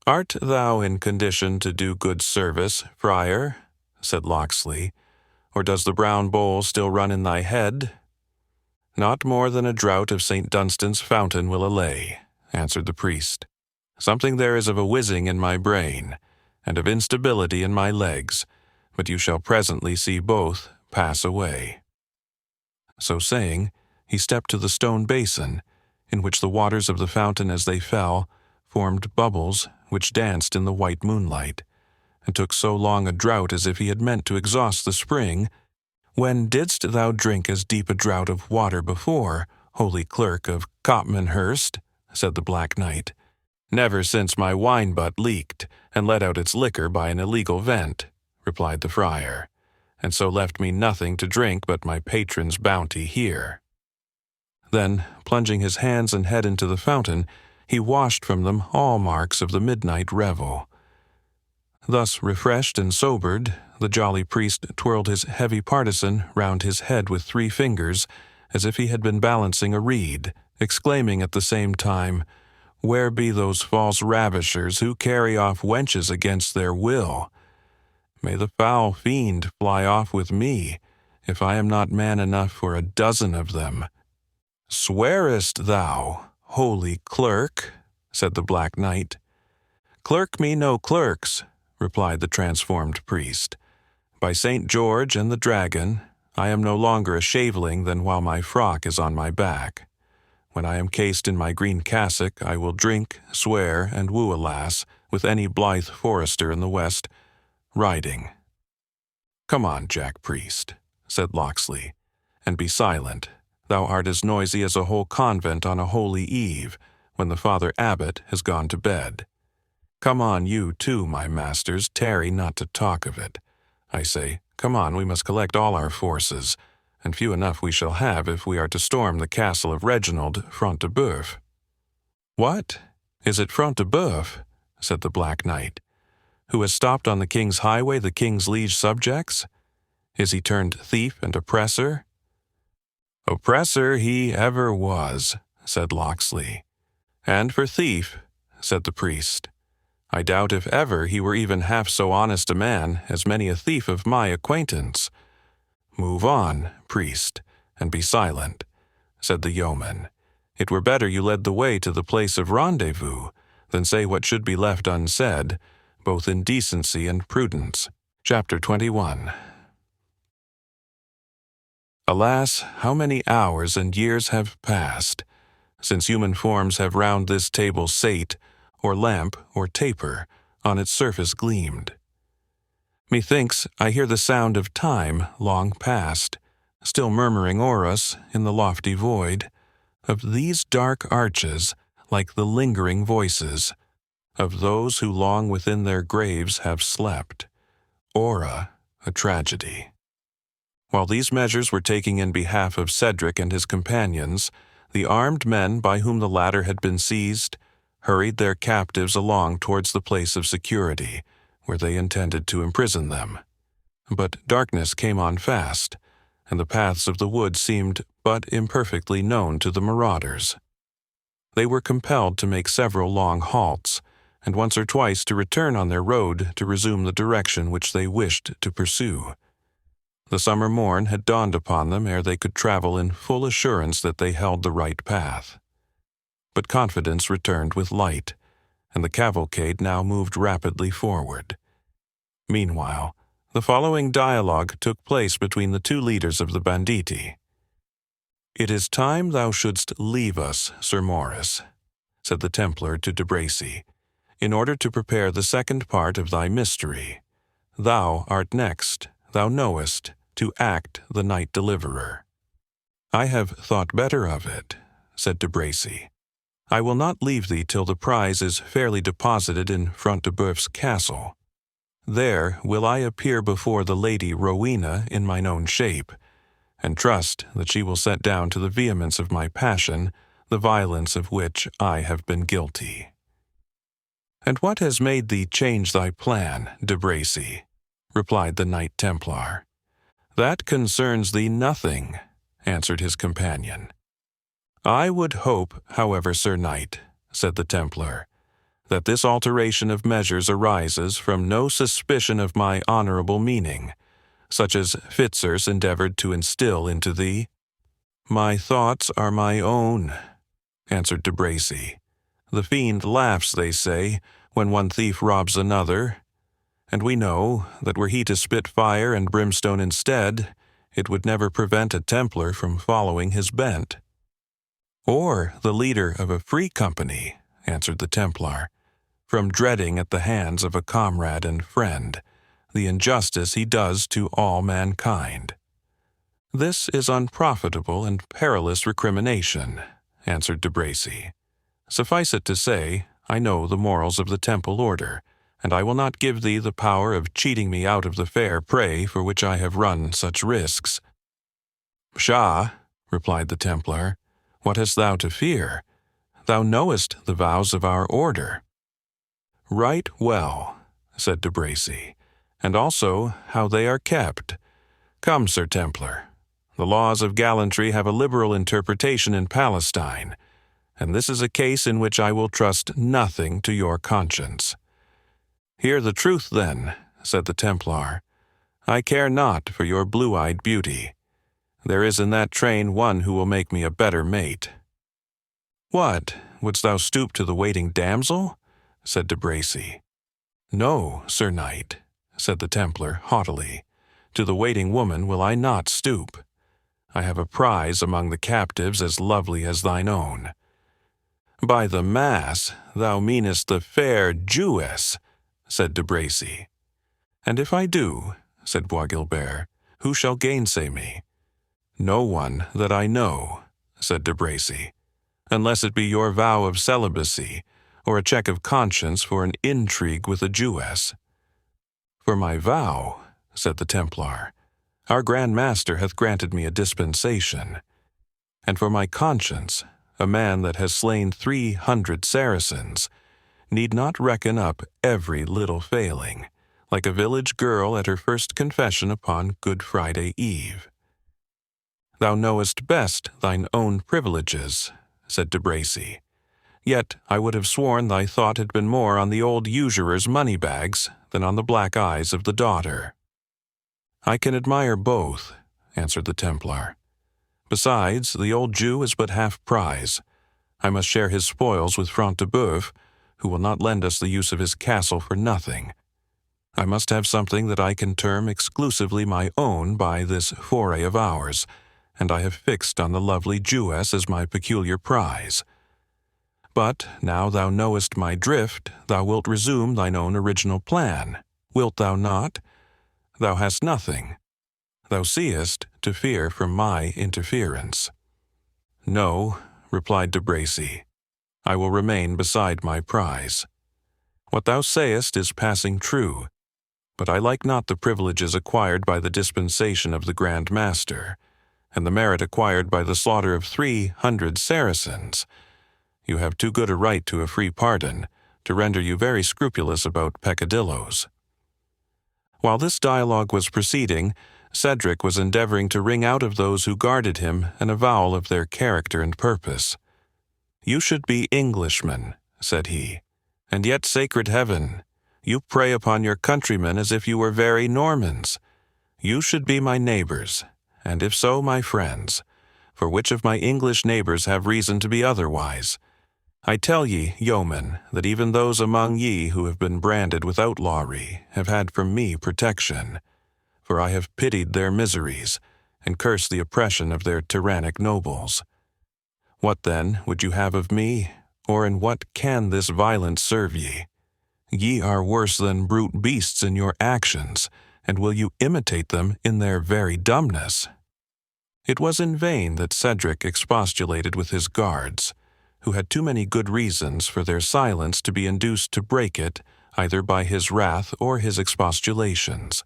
A: "Art thou in condition to do good service, friar?" said Locksley, "or does the brown bowl still run in thy head?" "Not more than a draught of St. Dunstan's fountain will allay," answered the priest. "Something there is of a whizzing in my brain, and of instability in my legs, but you shall presently see both pass away." So saying, he stepped to the stone basin, in which the waters of the fountain as they fell formed bubbles which danced in the white moonlight, and took so long a draught as if he had meant to exhaust the spring. "When didst thou drink as deep a draught of water before, holy clerk of Copmanhurst?" said the Black Knight. "Never since my wine-butt leaked, and let out its liquor by an illegal vent," replied the friar, "and so left me nothing to drink but my patron's bounty here." Then, plunging his hands and head into the fountain, he washed from them all marks of the midnight revel. Thus refreshed and sobered, the jolly priest twirled his heavy partisan round his head with 3 fingers, as if he had been balancing a reed, exclaiming at the same time, "Where be those false ravishers who carry off wenches against their will? May the foul fiend fly off with me, if I am not man enough for a dozen of them." "Swearest thou, holy clerk?" said the Black Knight. "Clerk me no clerks," replied the transformed priest. "By St. George and the Dragon, I am no longer a shaveling than while my frock is on my back. When I am cased in my green cassock, I will drink, swear, and woo a lass with any blithe forester in the West, riding." "Come on, Jack Priest," said Locksley, "and be silent. Thou art as noisy as a whole convent on a holy eve, when the Father Abbot has gone to bed. Come on, you too, my masters, tarry not to talk of it. I say, come on, we must collect all our forces, and few enough we shall have if we are to storm the castle of Reginald Front de Bœuf." "What? Is it Front de Bœuf?" said the Black Knight. "Who has stopped on the king's highway the king's liege subjects? Is he turned thief and oppressor?" "Oppressor he ever was," said Locksley. "And for thief," said the priest. "I doubt if ever he were even half so honest a man as many a thief of my acquaintance." "Move on, priest, and be silent," said the yeoman. "It were better you led the way to the place of rendezvous than say what should be left unsaid, both in decency and prudence." Chapter 21. Alas, how many hours and years have passed since human forms have round this table sate, or lamp, or taper, on its surface gleamed. Methinks I hear the sound of time long past, still murmuring o'er us in the lofty void, of these dark arches like the lingering voices of those who long within their graves have slept. Ora, a tragedy. While these measures were taking in behalf of Cedric and his companions, the armed men by whom the latter had been seized hurried their captives along towards the place of security, where they intended to imprison them. But darkness came on fast, and the paths of the wood seemed but imperfectly known to the marauders. They were compelled to make several long halts, and once or twice to return on their road to resume the direction which they wished to pursue. The summer morn had dawned upon them ere they could travel in full assurance that they held the right path. But confidence returned with light, and the cavalcade now moved rapidly forward. Meanwhile, the following dialogue took place between the two leaders of the banditti. "It is time thou shouldst leave us, Sir Maurice," said the Templar to de Bracy, "in order to prepare the second part of thy mystery. Thou art next, thou knowest, to act the Knight Deliverer." "I have thought better of it," said de Bracy. "I will not leave thee till the prize is fairly deposited in Front de Bœuf's castle. There will I appear before the Lady Rowena in mine own shape, and trust that she will set down to the vehemence of my passion the violence of which I have been guilty." "And what has made thee change thy plan, de Bracy?" replied the Knight Templar. "That concerns thee nothing," answered his companion. "I would hope, however, Sir Knight," said the Templar, "that this alteration of measures arises from no suspicion of my honorable meaning, such as Fitzurse endeavored to instill into thee." "My thoughts are my own," answered de Bracy. "The fiend laughs, they say, when one thief robs another, and we know that were he to spit fire and brimstone instead, it would never prevent a Templar from following his bent." "Or the leader of a free company," answered the Templar, "from dreading at the hands of a comrade and friend the injustice he does to all mankind." "This is unprofitable and perilous recrimination," answered de Bracy. "Suffice it to say, I know the morals of the Temple Order, and I will not give thee the power of cheating me out of the fair prey for which I have run such risks." "Pshaw," replied the Templar, "what hast thou to fear? Thou knowest the vows of our order." "Right well," said de Bracy, "and also how they are kept. Come, Sir Templar, the laws of gallantry have a liberal interpretation in Palestine, and this is a case in which I will trust nothing to your conscience." "Hear the truth, then," said the Templar. "I care not for your blue-eyed beauty. There is in that train one who will make me a better mate." "What, wouldst thou stoop to the waiting damsel?" said de Bracy. "No, Sir Knight," said the Templar haughtily. "To the waiting woman will I not stoop. I have a prize among the captives as lovely as thine own." "By the mass, thou meanest the fair Jewess," said de Bracy. "And if I do," said Bois Guilbert, "who shall gainsay me?" "No one that I know," said de Bracy, "unless it be your vow of celibacy, or a check of conscience for an intrigue with a Jewess." "For my vow," said the Templar, "our Grand Master hath granted me a dispensation. And for my conscience, a man that has slain 300 Saracens need not reckon up every little failing, like a village girl at her first confession upon Good Friday Eve." "Thou knowest best thine own privileges," said de Bracy. "Yet I would have sworn thy thought had been more on the old usurer's money-bags than on the black eyes of the daughter." "I can admire both," answered the Templar. "Besides, the old Jew is but half prize. I must share his spoils with Front de Bœuf, who will not lend us the use of his castle for nothing. I must have something that I can term exclusively my own by this foray of ours, and I have fixed on the lovely Jewess as my peculiar prize. But now thou knowest my drift, thou wilt resume thine own original plan. Wilt thou not? Thou hast nothing, thou seest, to fear from my interference." "No," replied de Bracy, "I will remain beside my prize. What thou sayest is passing true, but I like not the privileges acquired by the dispensation of the Grand Master, and the merit acquired by the slaughter of 300 Saracens. You have too good a right to a free pardon, to render you very scrupulous about peccadilloes." While this dialogue was proceeding, Cedric was endeavoring to wring out of those who guarded him an avowal of their character and purpose. "You should be Englishmen," said he, "and yet, sacred heaven, you prey upon your countrymen as if you were very Normans. You should be my neighbors, and if so, my friends, for which of my English neighbors have reason to be otherwise? I tell ye, yeomen, that even those among ye who have been branded with outlawry have had from me protection, for I have pitied their miseries, and cursed the oppression of their tyrannic nobles. What then would you have of me, or in what can this violence serve ye? Ye are worse than brute beasts in your actions, and will you imitate them in their very dumbness?" It was in vain that Cedric expostulated with his guards, who had too many good reasons for their silence to be induced to break it either by his wrath or his expostulations.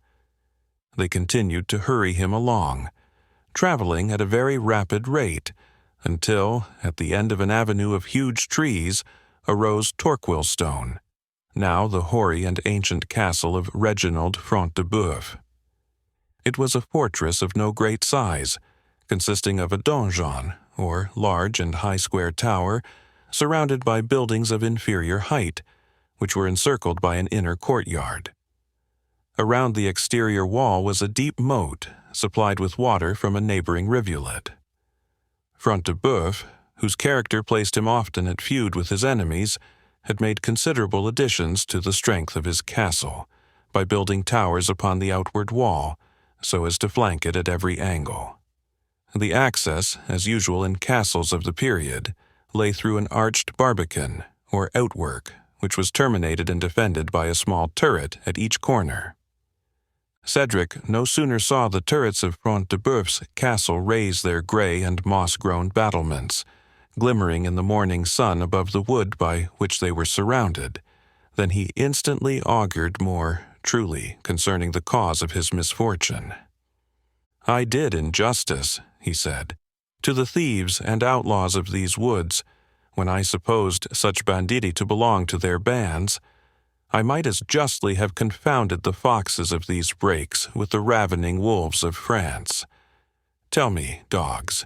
A: They continued to hurry him along, traveling at a very rapid rate, until, at the end of an avenue of huge trees, arose Torquilstone, now the hoary and ancient castle of Reginald Front de Bœuf. It was a fortress of no great size, consisting of a donjon, or large and high square tower, surrounded by buildings of inferior height, which were encircled by an inner courtyard. Around the exterior wall was a deep moat, supplied with water from a neighboring rivulet. Front de Bœuf, whose character placed him often at feud with his enemies, had made considerable additions to the strength of his castle, by building towers upon the outward wall, so as to flank it at every angle. The access, as usual in castles of the period, lay through an arched barbican, or outwork, which was terminated and defended by a small turret at each corner. Cedric no sooner saw the turrets of Front de Bœuf's castle raise their grey and moss-grown battlements, glimmering in the morning sun above the wood by which they were surrounded, than he instantly augured more truly concerning the cause of his misfortune. "I did injustice," he said, "to the thieves and outlaws of these woods, when I supposed such banditti to belong to their bands. I might as justly have confounded the foxes of these brakes with the ravening wolves of France. Tell me, dogs,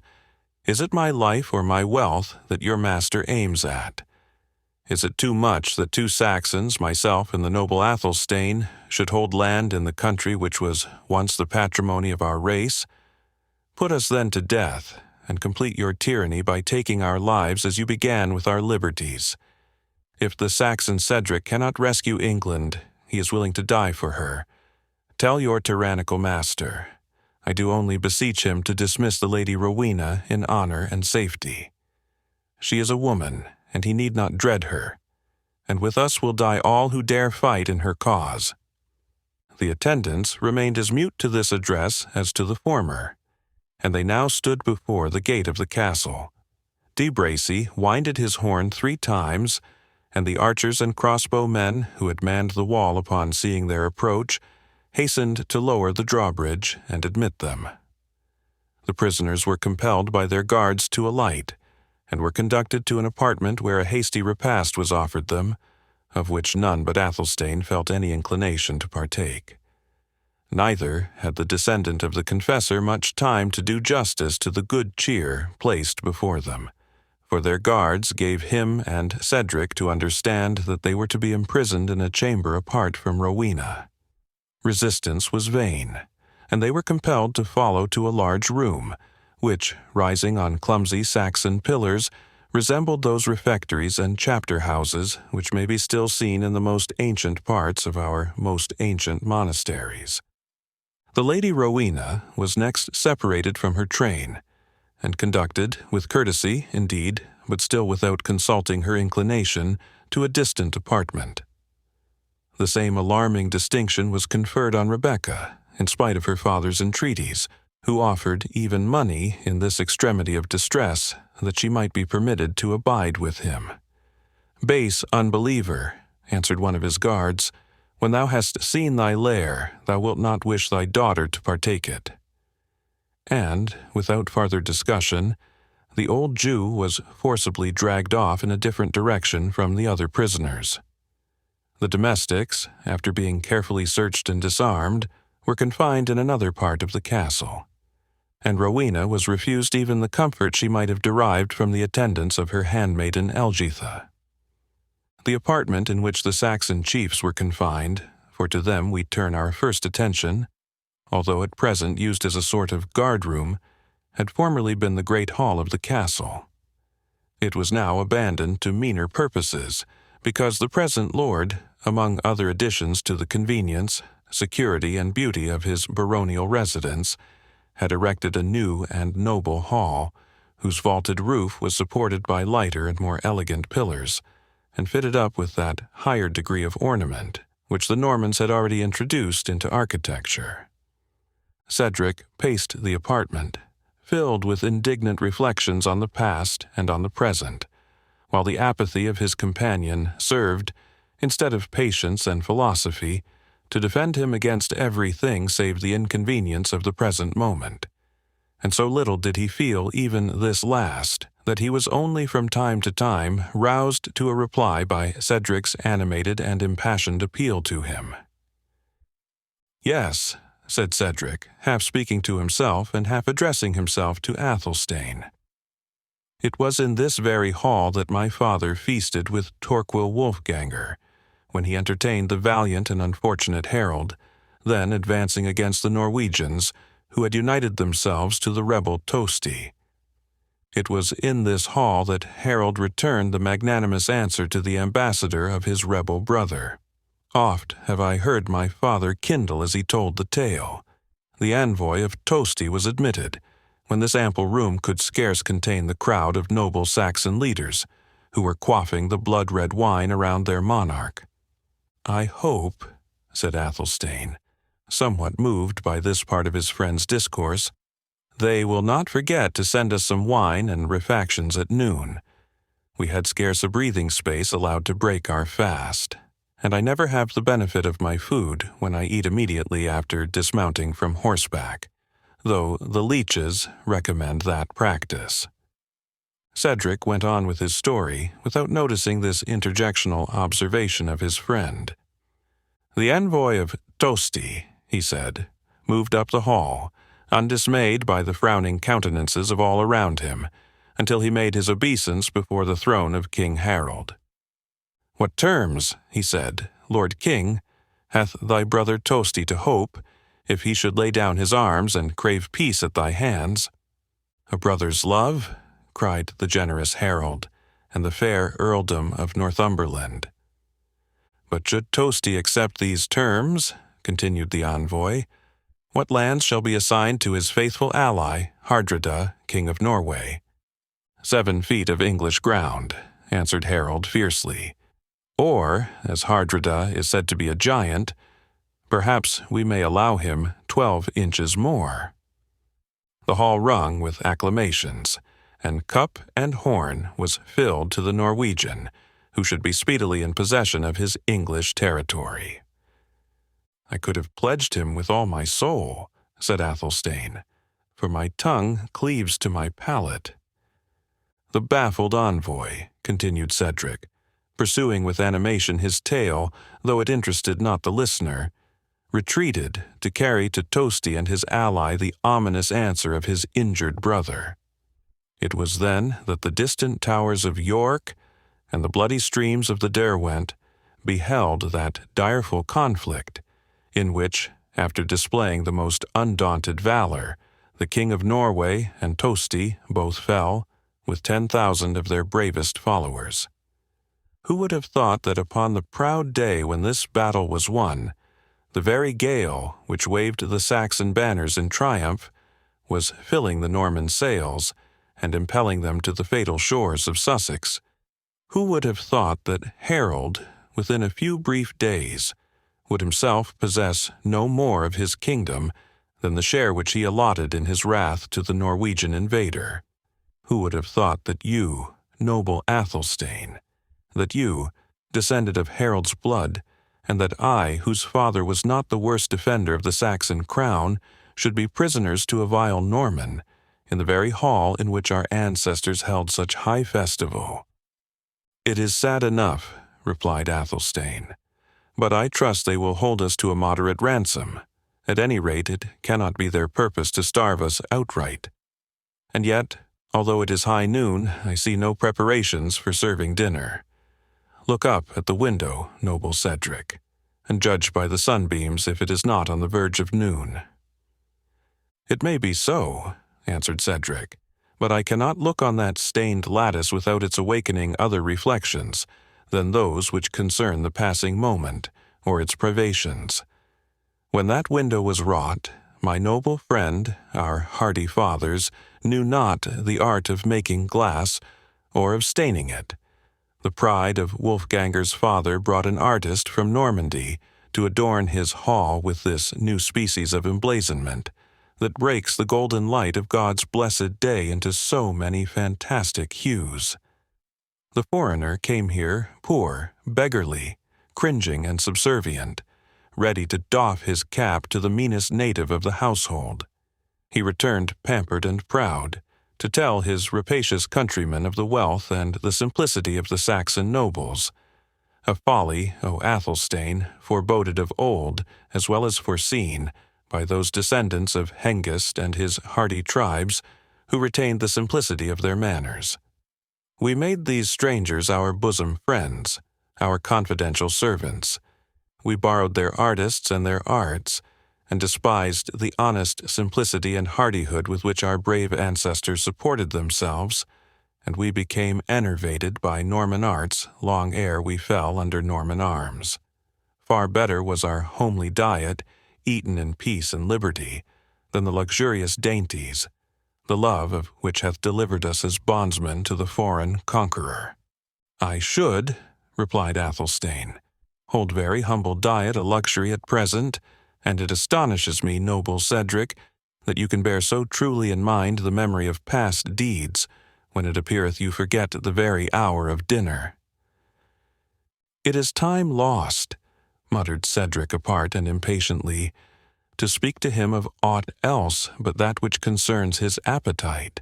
A: is it my life or my wealth that your master aims at? Is it too much that 2 Saxons, myself and the noble Athelstane, should hold land in the country which was once the patrimony of our race? Put us then to death, and complete your tyranny by taking our lives as you began with our liberties. If the Saxon Cedric cannot rescue England, he is willing to die for her. Tell your tyrannical master. I do only beseech him to dismiss the Lady Rowena in honor and safety. She is a woman, and he need not dread her, and with us will die all who dare fight in her cause." The attendants remained as mute to this address as to the former, and they now stood before the gate of the castle. De Bracy winded his horn 3 times, and the archers and crossbow men who had manned the wall upon seeing their approach hastened to lower the drawbridge and admit them. The prisoners were compelled by their guards to alight, and were conducted to an apartment where a hasty repast was offered them, of which none but Athelstane felt any inclination to partake. Neither had the descendant of the confessor much time to do justice to the good cheer placed before them, for their guards gave him and Cedric to understand that they were to be imprisoned in a chamber apart from Rowena. Resistance was vain, and they were compelled to follow to a large room, which, rising on clumsy Saxon pillars, resembled those refectories and chapter houses which may be still seen in the most ancient parts of our most ancient monasteries. The Lady Rowena was next separated from her train, and conducted, with courtesy, indeed, but still without consulting her inclination, to a distant apartment. The same alarming distinction was conferred on Rebecca, in spite of her father's entreaties, who offered even money in this extremity of distress, that she might be permitted to abide with him. "Base unbeliever," answered one of his guards, "when thou hast seen thy lair, thou wilt not wish thy daughter to partake it." And, without farther discussion, the old Jew was forcibly dragged off in a different direction from the other prisoners. The domestics, after being carefully searched and disarmed, were confined in another part of the castle, and Rowena was refused even the comfort she might have derived from the attendance of her handmaiden Elgitha. The apartment in which the Saxon chiefs were confined, for to them we turn our first attention, although at present used as a sort of guard-room, had formerly been the great hall of the castle. It was now abandoned to meaner purposes, because the present lord, among other additions to the convenience, security, and beauty of his baronial residence, had erected a new and noble hall, whose vaulted roof was supported by lighter and more elegant pillars, and fitted up with that higher degree of ornament which the Normans had already introduced into architecture. Cedric paced the apartment, filled with indignant reflections on the past and on the present, while the apathy of his companion served, instead of patience and philosophy, to defend him against everything save the inconvenience of the present moment. And so little did he feel even this last, that he was only from time to time roused to a reply by Cedric's animated and impassioned appeal to him. "Yes," said Cedric, half speaking to himself and half addressing himself to Athelstane. "It was in this very hall that my father feasted with Torquil Wolfganger, when he entertained the valiant and unfortunate Harold, then advancing against the Norwegians, who had united themselves to the rebel Tosti. It was in this hall that Harold returned the magnanimous answer to the ambassador of his rebel brother. Oft have I heard my father kindle as he told the tale. The envoy of Tosti was admitted, when this ample room could scarce contain the crowd of noble Saxon leaders, who were quaffing the blood-red wine around their monarch. I hope," said Athelstane, somewhat moved by this part of his friend's discourse, "they will not forget to send us some wine and refactions at noon. We had scarce a breathing space allowed to break our fast, and I never have the benefit of my food when I eat immediately after dismounting from horseback, though the leeches recommend that practice." Cedric went on with his story without noticing this interjectional observation of his friend. "The envoy of Tosti," he said, moved up the hall, undismayed by the frowning countenances of all around him, until he made his obeisance before the throne of King Harold. "What terms," he said, "Lord King, hath thy brother Tosti to hope, if he should lay down his arms and crave peace at thy hands?" "A brother's love," cried the generous Harold, "and the fair earldom of Northumberland." "But should Tosti accept these terms," continued the envoy, "what lands shall be assigned to his faithful ally, Hardrada, King of Norway?" 7 feet of English ground," answered Harold fiercely. "Or, as Hardrada is said to be a giant, perhaps we may allow him 12 inches more." The hall rung with acclamations, and cup and horn was filled to the Norwegian, who should be speedily in possession of his English territory. "I could have pledged him with all my soul," said Athelstane, "for my tongue cleaves to my palate." "The baffled envoy," continued Cedric, pursuing with animation his tale, though it interested not the listener, retreated to carry to Tosti and his ally the ominous answer of his injured brother. It was then that the distant towers of York and the bloody streams of the Derwent beheld that direful conflict, in which, after displaying the most undaunted valor, the King of Norway and Tosti both fell, with 10,000 of their bravest followers. Who would have thought that upon the proud day when this battle was won, the very gale which waved the Saxon banners in triumph was filling the Norman sails and impelling them to the fatal shores of Sussex. Who would have thought that Harold, within a few brief days, would himself possess no more of his kingdom than the share which he allotted in his wrath to the Norwegian invader? Who would have thought that you, noble Athelstane, that you, descended of Harold's blood, and that I, whose father was not the worst defender of the Saxon crown, should be prisoners to a vile Norman, in the very hall in which our ancestors held such high festival?" "It is sad enough," replied Athelstane, "but I trust they will hold us to a moderate ransom. At any rate, it cannot be their purpose to starve us outright. And yet, although it is high noon, I see no preparations for serving dinner. Look up at the window, noble Cedric, and judge by the sunbeams if it is not on the verge of noon." "It may be so," answered Cedric, "but I cannot look on that stained lattice without its awakening other reflections than those which concern the passing moment, or its privations. When that window was wrought, my noble friend, our hardy fathers, knew not the art of making glass, or of staining it. The pride of Wolfganger's father brought an artist from Normandy to adorn his hall with this new species of emblazonment, that breaks the golden light of God's blessed day into so many fantastic hues. The foreigner came here poor, beggarly, cringing and subservient, ready to doff his cap to the meanest native of the household. He returned pampered and proud, to tell his rapacious countrymen of the wealth and the simplicity of the Saxon nobles. A folly, O Athelstane, foreboded of old, as well as foreseen, by those descendants of Hengist and his hardy tribes, who retained the simplicity of their manners. We made these strangers our bosom friends, our confidential servants. We borrowed their artists and their arts, and despised the honest simplicity and hardihood with which our brave ancestors supported themselves, and we became enervated by Norman arts long ere we fell under Norman arms. Far better was our homely diet, eaten in peace and liberty, than the luxurious dainties, the love of which hath delivered us as bondsmen to the foreign conqueror." "I should," replied Athelstane, "hold very humble diet a luxury at present, and it astonishes me, noble Cedric, that you can bear so truly in mind the memory of past deeds, when it appeareth you forget the very hour of dinner." "It is time lost," muttered Cedric apart and impatiently, "to speak to him of aught else but that which concerns his appetite.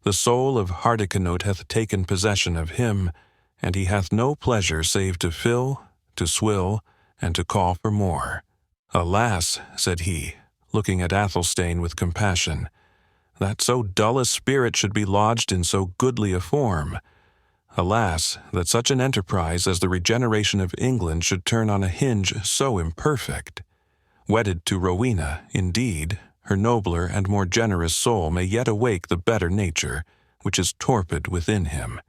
A: The soul of Hardicanute hath taken possession of him, and he hath no pleasure save to fill, to swill, and to call for more. Alas," said he, looking at Athelstane with compassion, "that so dull a spirit should be lodged in so goodly a form. Alas, that such an enterprise as the regeneration of England should turn on a hinge so imperfect. Wedded to Rowena, indeed, her nobler and more generous soul may yet awake the better nature, which is torpid within him.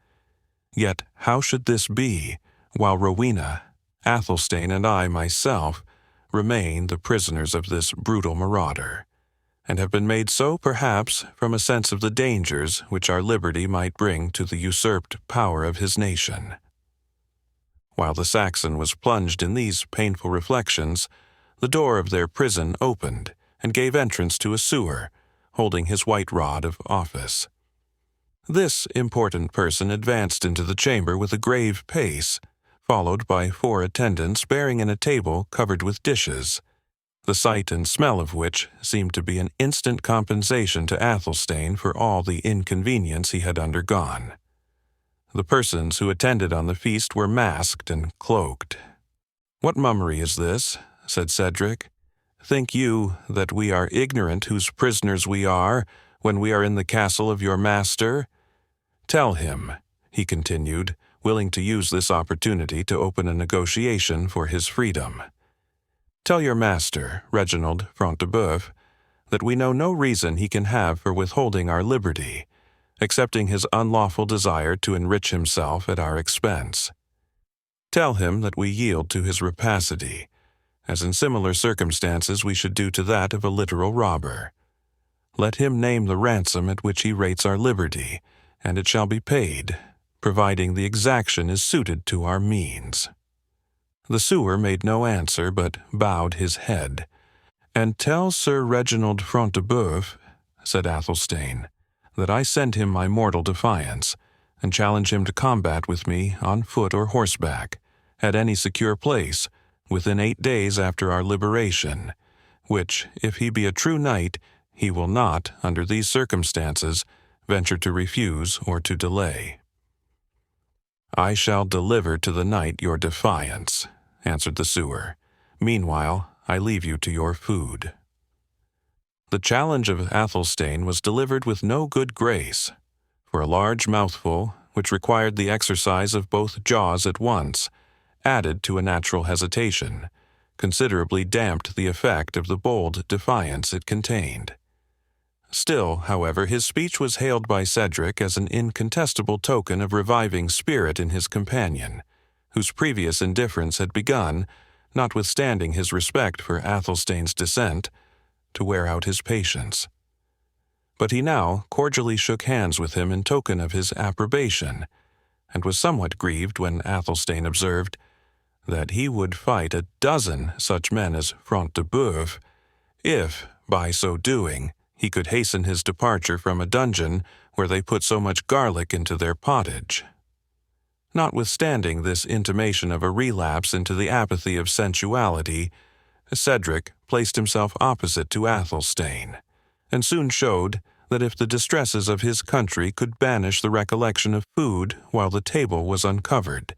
A: Yet how should this be, while Rowena, Athelstane, and I myself remain the prisoners of this brutal marauder, and have been made so perhaps from a sense of the dangers which our liberty might bring to the usurped power of his nation?" While the Saxon was plunged in these painful reflections, the door of their prison opened and gave entrance to a sewer, holding his white rod of office. This important person advanced into the chamber with a grave pace, followed by 4 attendants bearing in a table covered with dishes, the sight and smell of which seemed to be an instant compensation to Athelstane for all the inconvenience he had undergone. The persons who attended on the feast were masked and cloaked. "What mummery is this?" said Cedric. "Think you that we are ignorant whose prisoners we are when we are in the castle of your master? Tell him," he continued, willing to use this opportunity to open a negotiation for his freedom. "Tell your master, Reginald Front de Bœuf, that we know no reason he can have for withholding our liberty, excepting his unlawful desire to enrich himself at our expense. Tell him that we yield to his rapacity, as in similar circumstances we should do to that of a literal robber. let him name the ransom at which he rates our liberty, and it shall be paid, providing the exaction is suited to our means." The sewer made no answer, but bowed his head. "And tell Sir Reginald Front de Bœuf," said Athelstane, "that I send him my mortal defiance, and challenge him to combat with me on foot or horseback, at any secure place, within 8 days after our liberation, which, if he be a true knight, he will not, under these circumstances, venture to refuse or to delay." "I shall deliver to the knight your defiance," answered the sewer. "Meanwhile, I leave you to your food." The challenge of Athelstane was delivered with no good grace, for a large mouthful, which required the exercise of both jaws at once, added to a natural hesitation, considerably damped the effect of the bold defiance it contained. Still, however, his speech was hailed by Cedric as an incontestable token of reviving spirit in his companion, whose previous indifference had begun, notwithstanding his respect for Athelstane's descent, to wear out his patience. But he now cordially shook hands with him in token of his approbation, and was somewhat grieved when Athelstane observed that he would fight a dozen such men as Front de Bœuf, if, by so doing, he could hasten his departure from a dungeon where they put so much garlic into their pottage. Notwithstanding this intimation of a relapse into the apathy of sensuality, Cedric placed himself opposite to Athelstane, and soon showed that if the distresses of his country could banish the recollection of food while the table was uncovered,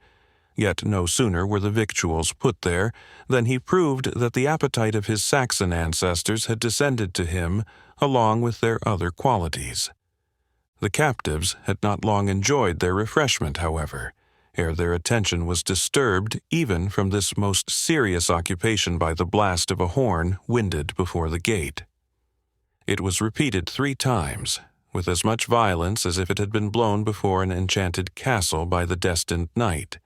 A: yet no sooner were the victuals put there than he proved that the appetite of his Saxon ancestors had descended to him along with their other qualities. The captives had not long enjoyed their refreshment, however, ere their attention was disturbed even from this most serious occupation by the blast of a horn winded before the gate. It was repeated 3 times, with as much violence as if it had been blown before an enchanted castle by the destined knight,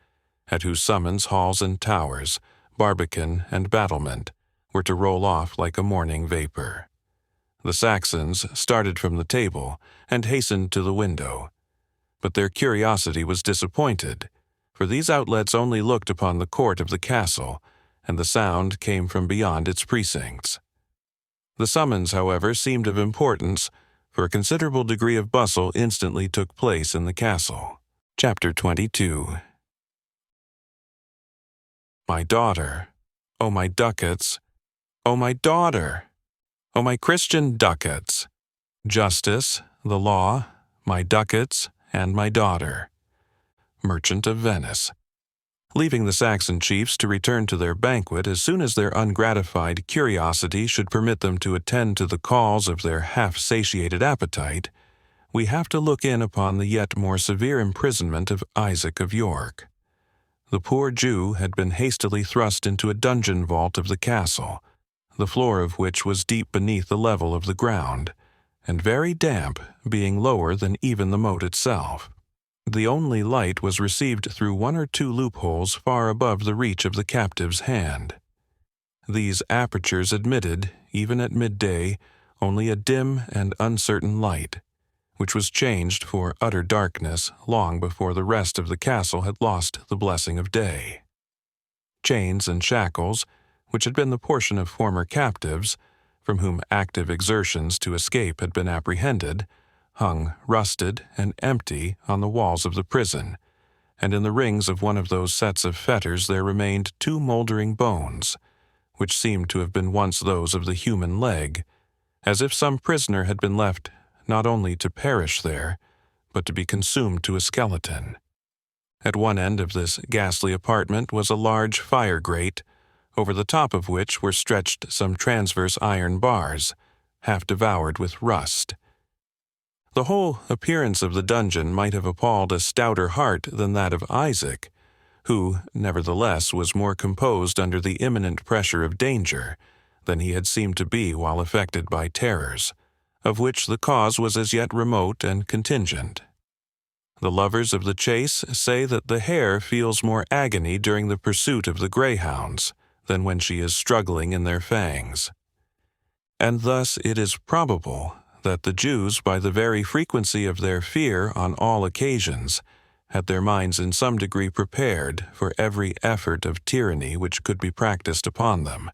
A: at whose summons halls and towers, barbican and battlement, were to roll off like a morning vapor. The Saxons started from the table and hastened to the window, but their curiosity was disappointed, for these outlets only looked upon the court of the castle, and the sound came from beyond its precincts. The summons, however, seemed of importance, for a considerable degree of bustle instantly took place in the castle. Chapter 22. "My daughter, O my ducats, O my daughter, O my Christian ducats, justice, the law, my ducats, and my daughter." Merchant of Venice. Leaving the Saxon chiefs to return to their banquet as soon as their ungratified curiosity should permit them to attend to the calls of their half-satiated appetite, we have to look in upon the yet more severe imprisonment of Isaac of York. The poor Jew had been hastily thrust into a dungeon vault of the castle, the floor of which was deep beneath the level of the ground, and very damp, being lower than even the moat itself. The only light was received through 1 or 2 loopholes far above the reach of the captive's hand. These apertures admitted, even at midday, only a dim and uncertain light, which was changed for utter darkness long before the rest of the castle had lost the blessing of day. Chains and shackles, which had been the portion of former captives, from whom active exertions to escape had been apprehended, hung rusted and empty on the walls of the prison, and in the rings of one of those sets of fetters there remained 2 moldering bones, which seemed to have been once those of the human leg, as if some prisoner had been left not only to perish there, but to be consumed to a skeleton. At one end of this ghastly apartment was a large fire grate, over the top of which were stretched some transverse iron bars, half devoured with rust. The whole appearance of the dungeon might have appalled a stouter heart than that of Isaac, who, nevertheless, was more composed under the imminent pressure of danger than he had seemed to be while affected by terrors, of which the cause was as yet remote and contingent. The lovers of the chase say that the hare feels more agony during the pursuit of the greyhounds than when she is struggling in their fangs. And thus it is probable that the Jews, by the very frequency of their fear on all occasions, had their minds in some degree prepared for every effort of tyranny which could be practiced upon them,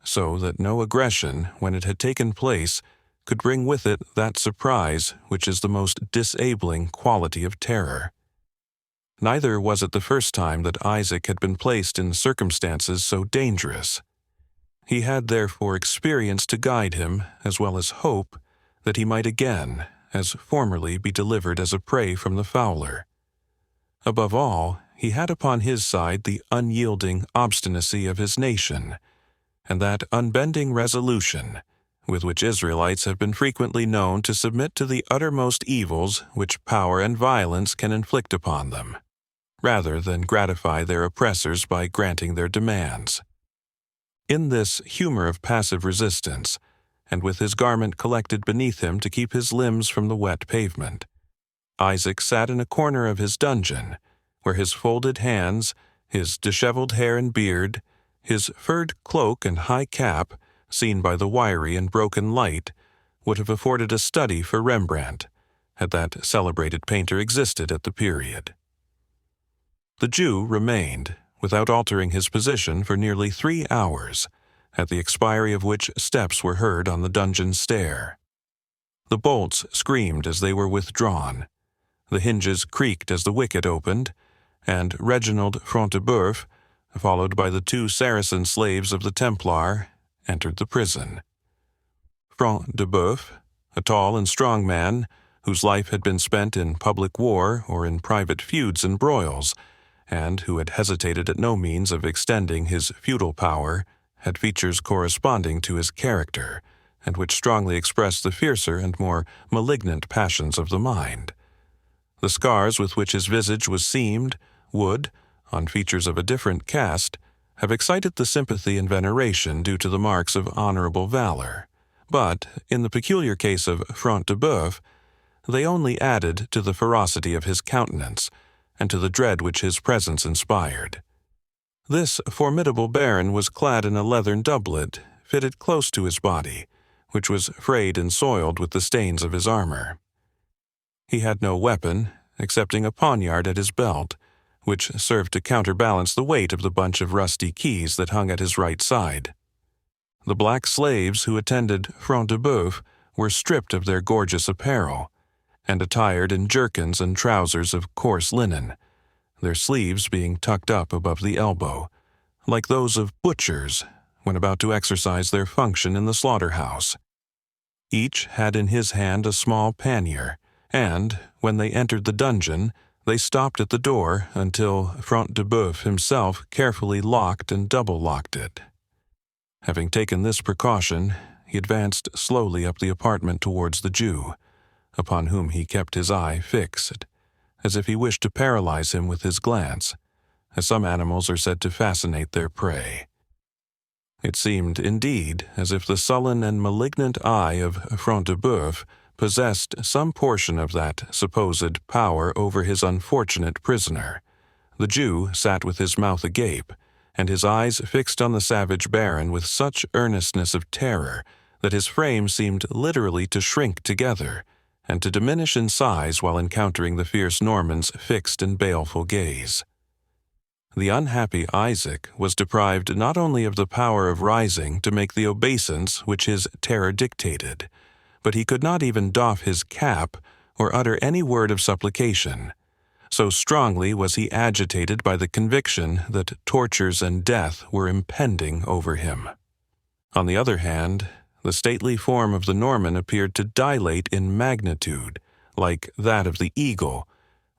A: so that no aggression, when it had taken place, could bring with it that surprise which is the most disabling quality of terror. Neither was it the first time that Isaac had been placed in circumstances so dangerous. He had therefore experience to guide him, as well as hope, that he might again, as formerly, be delivered as a prey from the fowler. Above all, he had upon his side the unyielding obstinacy of his nation, and that unbending resolution with which Israelites have been frequently known to submit to the uttermost evils which power and violence can inflict upon them, rather than gratify their oppressors by granting their demands. In this humor of passive resistance, and with his garment collected beneath him to keep his limbs from the wet pavement, Isaac sat in a corner of his dungeon, where his folded hands, his disheveled hair and beard, his furred cloak and high cap, seen by the wiry and broken light, would have afforded a study for Rembrandt, had that celebrated painter existed at the period. The Jew remained, without altering his position, for nearly 3 hours, at the expiry of which steps were heard on the dungeon stair. The bolts screamed as they were withdrawn, the hinges creaked as the wicket opened, and Reginald Front de Bœuf, followed by the 2 Saracen slaves of the Templar, entered the prison. Front de Bœuf, a tall and strong man, whose life had been spent in public war or in private feuds and broils, and who had hesitated at no means of extending his feudal power, had features corresponding to his character, and which strongly expressed the fiercer and more malignant passions of the mind. The scars with which his visage was seamed would, on features of a different cast, have excited the sympathy and veneration due to the marks of honorable valor, but, in the peculiar case of Front de Bœuf, they only added to the ferocity of his countenance, and to the dread which his presence inspired. This formidable baron was clad in a leathern doublet, fitted close to his body, which was frayed and soiled with the stains of his armor. He had no weapon, excepting a poniard at his belt, which served to counterbalance the weight of the bunch of rusty keys that hung at his right side. The black slaves who attended Front de Bœuf were stripped of their gorgeous apparel, and attired in jerkins and trousers of coarse linen, their sleeves being tucked up above the elbow, like those of butchers when about to exercise their function in the slaughterhouse. Each had in his hand a small pannier, and, when they entered the dungeon, they stopped at the door until Front de Bœuf himself carefully locked and double-locked it. Having taken this precaution, he advanced slowly up the apartment towards the Jew, upon whom he kept his eye fixed, as if he wished to paralyze him with his glance, as some animals are said to fascinate their prey. It seemed, indeed, as if the sullen and malignant eye of Front de Bœuf possessed some portion of that supposed power over his unfortunate prisoner. The Jew sat with his mouth agape, and his eyes fixed on the savage baron with such earnestness of terror that his frame seemed literally to shrink together, and to diminish in size while encountering the fierce Norman's fixed and baleful gaze. The unhappy Isaac was deprived not only of the power of rising to make the obeisance which his terror dictated, but he could not even doff his cap or utter any word of supplication. So strongly was he agitated by the conviction that tortures and death were impending over him. On the other hand, the stately form of the Norman appeared to dilate in magnitude, like that of the eagle,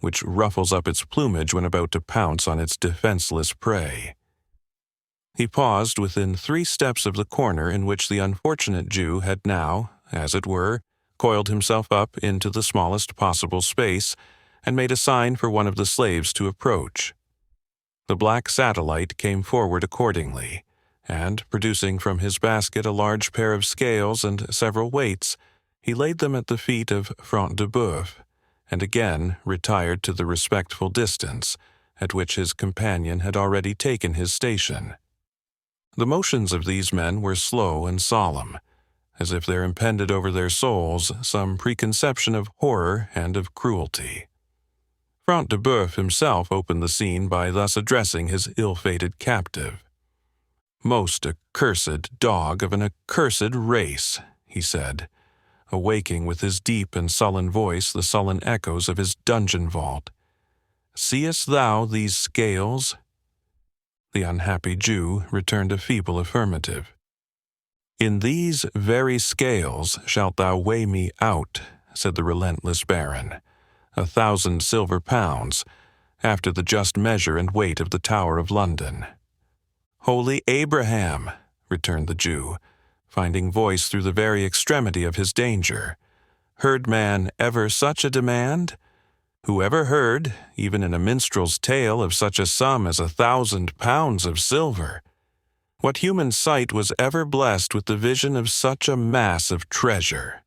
A: which ruffles up its plumage when about to pounce on its defenseless prey. He paused within 3 steps of the corner in which the unfortunate Jew had now, as it were, coiled himself up into the smallest possible space, and made a sign for one of the slaves to approach. The black satellite came forward accordingly, and, producing from his basket a large pair of scales and several weights, he laid them at the feet of Front de Bœuf, and again retired to the respectful distance at which his companion had already taken his station. The motions of these men were slow and solemn, as if there impended over their souls some preconception of horror and of cruelty. Front de Bœuf himself opened the scene by thus addressing his ill-fated captive. "Most accursed dog of an accursed race," he said, awaking with his deep and sullen voice the sullen echoes of his dungeon vault. "Seest thou these scales?" The unhappy Jew returned a feeble affirmative. "In these very scales shalt thou weigh me out," said the relentless baron, 1,000 silver pounds, after the just measure and weight of the Tower of London. "Holy Abraham," returned the Jew, finding voice through the very extremity of his danger, "heard man ever such a demand? Who ever heard, even in a minstrel's tale, of such a sum as 1,000 pounds of silver? What human sight was ever blessed with the vision of such a mass of treasure?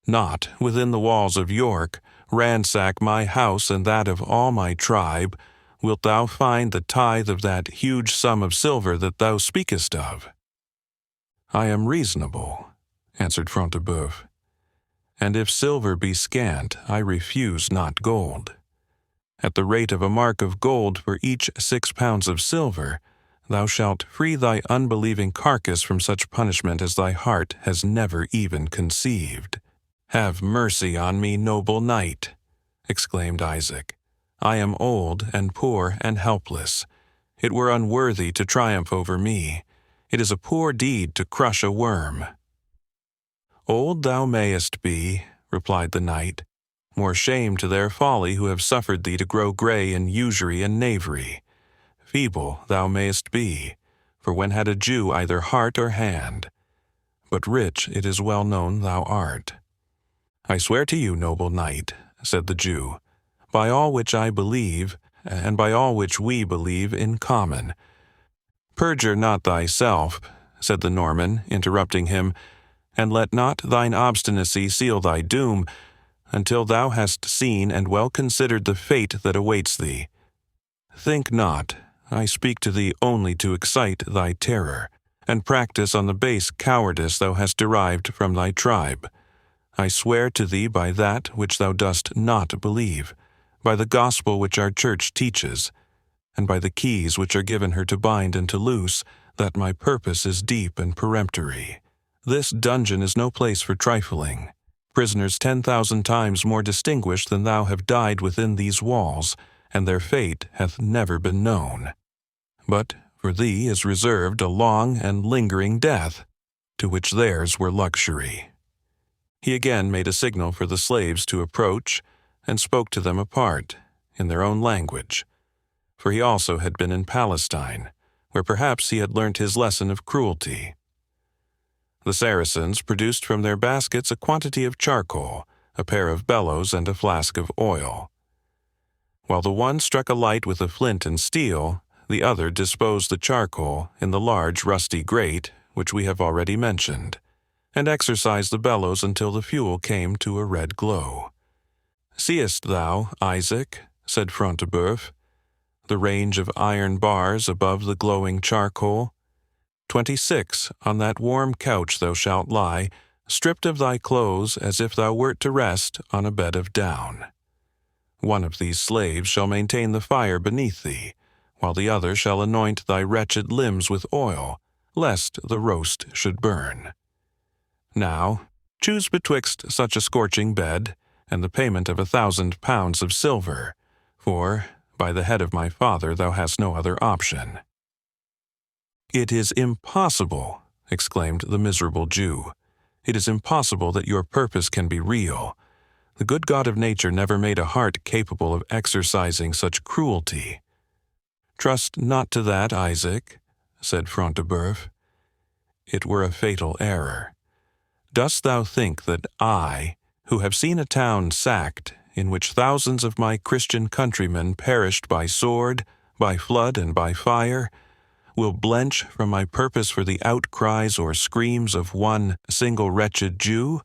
A: Not within the walls of York, ransack my house and that of all my tribe, wilt thou find the tithe of that huge sum of silver that thou speakest of." "I am reasonable," answered Front de Bœuf, "and if silver be scant, I refuse not gold. At the rate of a mark of gold for each 6 pounds of silver, thou shalt free thy unbelieving carcass from such punishment as thy heart has never even conceived." "Have mercy on me, noble knight," exclaimed Isaac. "I am old and poor and helpless. It were unworthy to triumph over me. It is a poor deed to crush a worm." "Old thou mayest be," replied the knight, "more shame to their folly who have suffered thee to grow grey in usury and knavery. Feeble thou mayest be, for when had a Jew either heart or hand? But rich it is well known thou art." "I swear to you, noble knight," said the Jew, "by all which I believe, and by all which we believe in common." "Perjure not thyself," said the Norman, interrupting him, "and let not thine obstinacy seal thy doom, until thou hast seen and well considered the fate that awaits thee. Think not, I speak to thee only to excite thy terror, and practice on the base cowardice thou hast derived from thy tribe. I swear to thee by that which thou dost not believe, by the gospel which our church teaches, and by the keys which are given her to bind and to loose, that my purpose is deep and peremptory. This dungeon is no place for trifling. Prisoners 10,000 times more distinguished than thou have died within these walls, and their fate hath never been known. But for thee is reserved a long and lingering death, to which theirs were luxury." He again made a signal for the slaves to approach, and spoke to them apart, in their own language, for he also had been in Palestine, where perhaps he had learnt his lesson of cruelty. The Saracens produced from their baskets a quantity of charcoal, a pair of bellows, and a flask of oil. While the one struck a light with a flint and steel, the other disposed the charcoal in the large rusty grate which we have already mentioned, and exercised the bellows until the fuel came to a red glow. "Seest thou, Isaac," said Front de Bœuf, "the range of iron bars above the glowing charcoal? 26 on that warm couch thou shalt lie, stripped of thy clothes as if thou wert to rest on a bed of down. One of these slaves shall maintain the fire beneath thee, while the other shall anoint thy wretched limbs with oil, lest the roast should burn. Now, choose betwixt such a scorching bed and the payment of 1,000 pounds of silver, for, by the head of my father, thou hast no other option." "It is impossible," exclaimed the miserable Jew. "It is impossible that your purpose can be real. The good God of nature never made a heart capable of exercising such cruelty." "Trust not to that, Isaac," said Front de Bœuf. "It were a fatal error. Dost thou think that I, who have seen a town sacked, in which thousands of my Christian countrymen perished by sword, by flood, and by fire, will blench from my purpose for the outcries or screams of one single wretched Jew?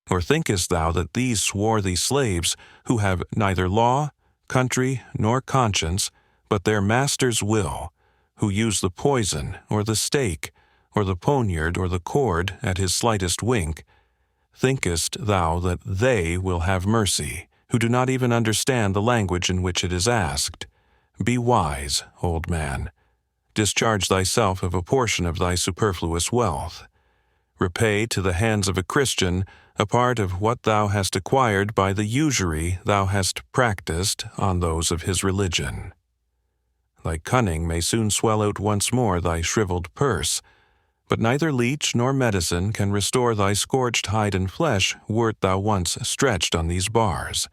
A: Or thinkest thou that these swarthy slaves, who have neither law, country, nor conscience, but their master's will, who use the poison, or the stake, or the poniard or the cord at his slightest wink, thinkest thou that they will have mercy, who do not even understand the language in which it is asked? Be wise, old man. Discharge thyself of a portion of thy superfluous wealth. Repay to the hands of a Christian a part of what thou hast acquired by the usury thou hast practiced on those of his religion. Thy cunning may soon swell out once more thy shriveled purse, but neither leech nor medicine can restore thy scorched hide and flesh wert thou once stretched on these bars.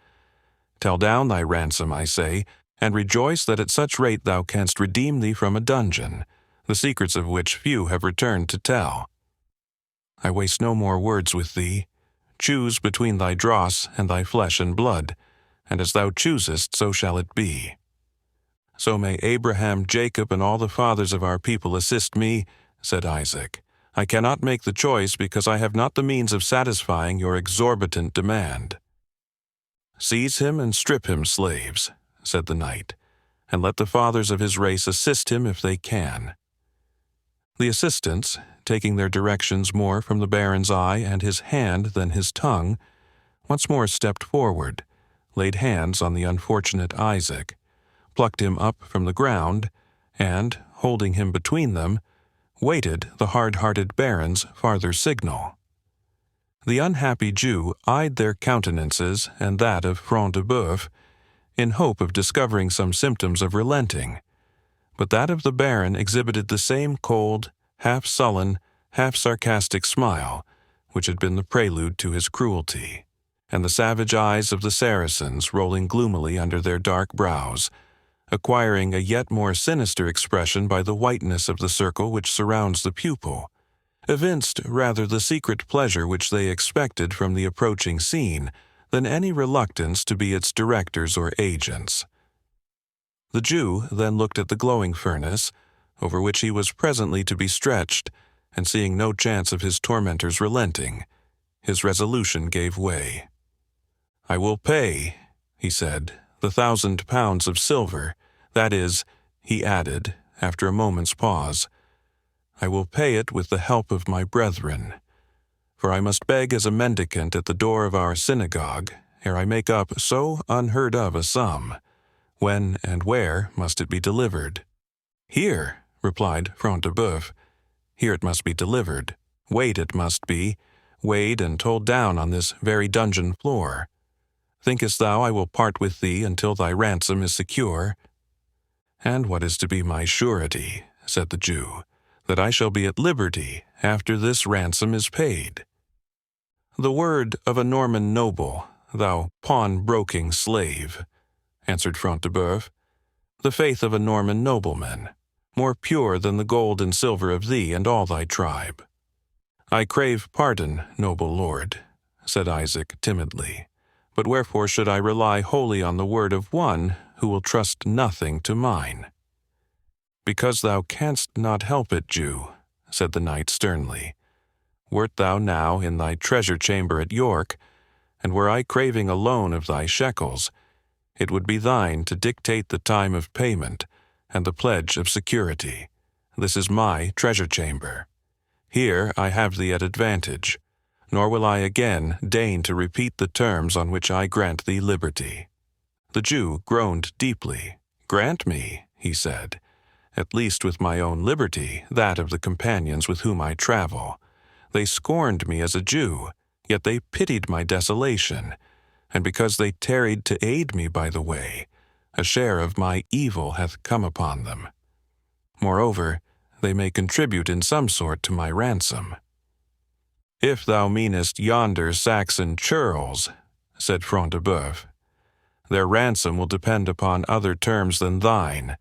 A: Tell down thy ransom, I say, and rejoice that at such rate thou canst redeem thee from a dungeon, the secrets of which few have returned to tell. I waste no more words with thee. Choose between thy dross and thy flesh and blood, and as thou choosest, so shall it be. So may Abraham, Jacob, and all the fathers of our people assist me, said Isaac. I cannot make the choice because I have not the means of satisfying your exorbitant demand. Seize him and strip him, slaves, said the knight, and let the fathers of his race assist him if they can. The assistants, taking their directions more from the baron's eye and his hand than his tongue, once more stepped forward, laid hands on the unfortunate Isaac, plucked him up from the ground, and, holding him between them, waited the hard-hearted baron's farther signal. The unhappy Jew eyed their countenances and that of Front de Bœuf, in hope of discovering some symptoms of relenting, but that of the baron exhibited the same cold, half-sullen, half-sarcastic smile which had been the prelude to his cruelty, and the savage eyes of the Saracens rolling gloomily under their dark brows, acquiring a yet more sinister expression by the whiteness of the circle which surrounds the pupil, evinced rather the secret pleasure which they expected from the approaching scene than any reluctance to be its directors or agents. The Jew then looked at the glowing furnace, over which he was presently to be stretched, and seeing no chance of his tormentors relenting, his resolution gave way. "I will pay," he said, "the 1,000 pounds of silver, that is," he added, after a moment's pause, "I will pay it with the help of my brethren, for I must beg as a mendicant at the door of our synagogue, ere I make up so unheard of a sum. When and where must it be delivered?" "Here," replied Front de Bœuf. "Here it must be delivered. Weighed it must be, weighed and told down on this very dungeon floor. Thinkest thou I will part with thee until thy ransom is secure?" "And what is to be my surety," said the Jew, "that I shall be at liberty after this ransom is paid?" "The word of a Norman noble, thou pawn-broking slave," answered Front de Bœuf. "The faith of a Norman nobleman, more pure than the gold and silver of thee and all thy tribe." "I crave pardon, noble lord," said Isaac timidly, "but wherefore should I rely wholly on the word of one who will trust nothing to mine?" "Because thou canst not help it, Jew," said the knight sternly. "Wert thou now in thy treasure chamber at York, and were I craving a loan of thy shekels, it would be thine to dictate the time of payment and the pledge of security. This is my treasure chamber. Here I have thee at advantage, nor will I again deign to repeat the terms on which I grant thee liberty." The Jew groaned deeply. "Grant me," he said, "at least with my own liberty, that of the companions with whom I travel. They scorned me as a Jew, yet they pitied my desolation, and because they tarried to aid me by the way, a share of my evil hath come upon them. Moreover, they may contribute in some sort to my ransom." "If thou meanest yonder Saxon churls," said Front de Bœuf, "their ransom will depend upon other terms than thine.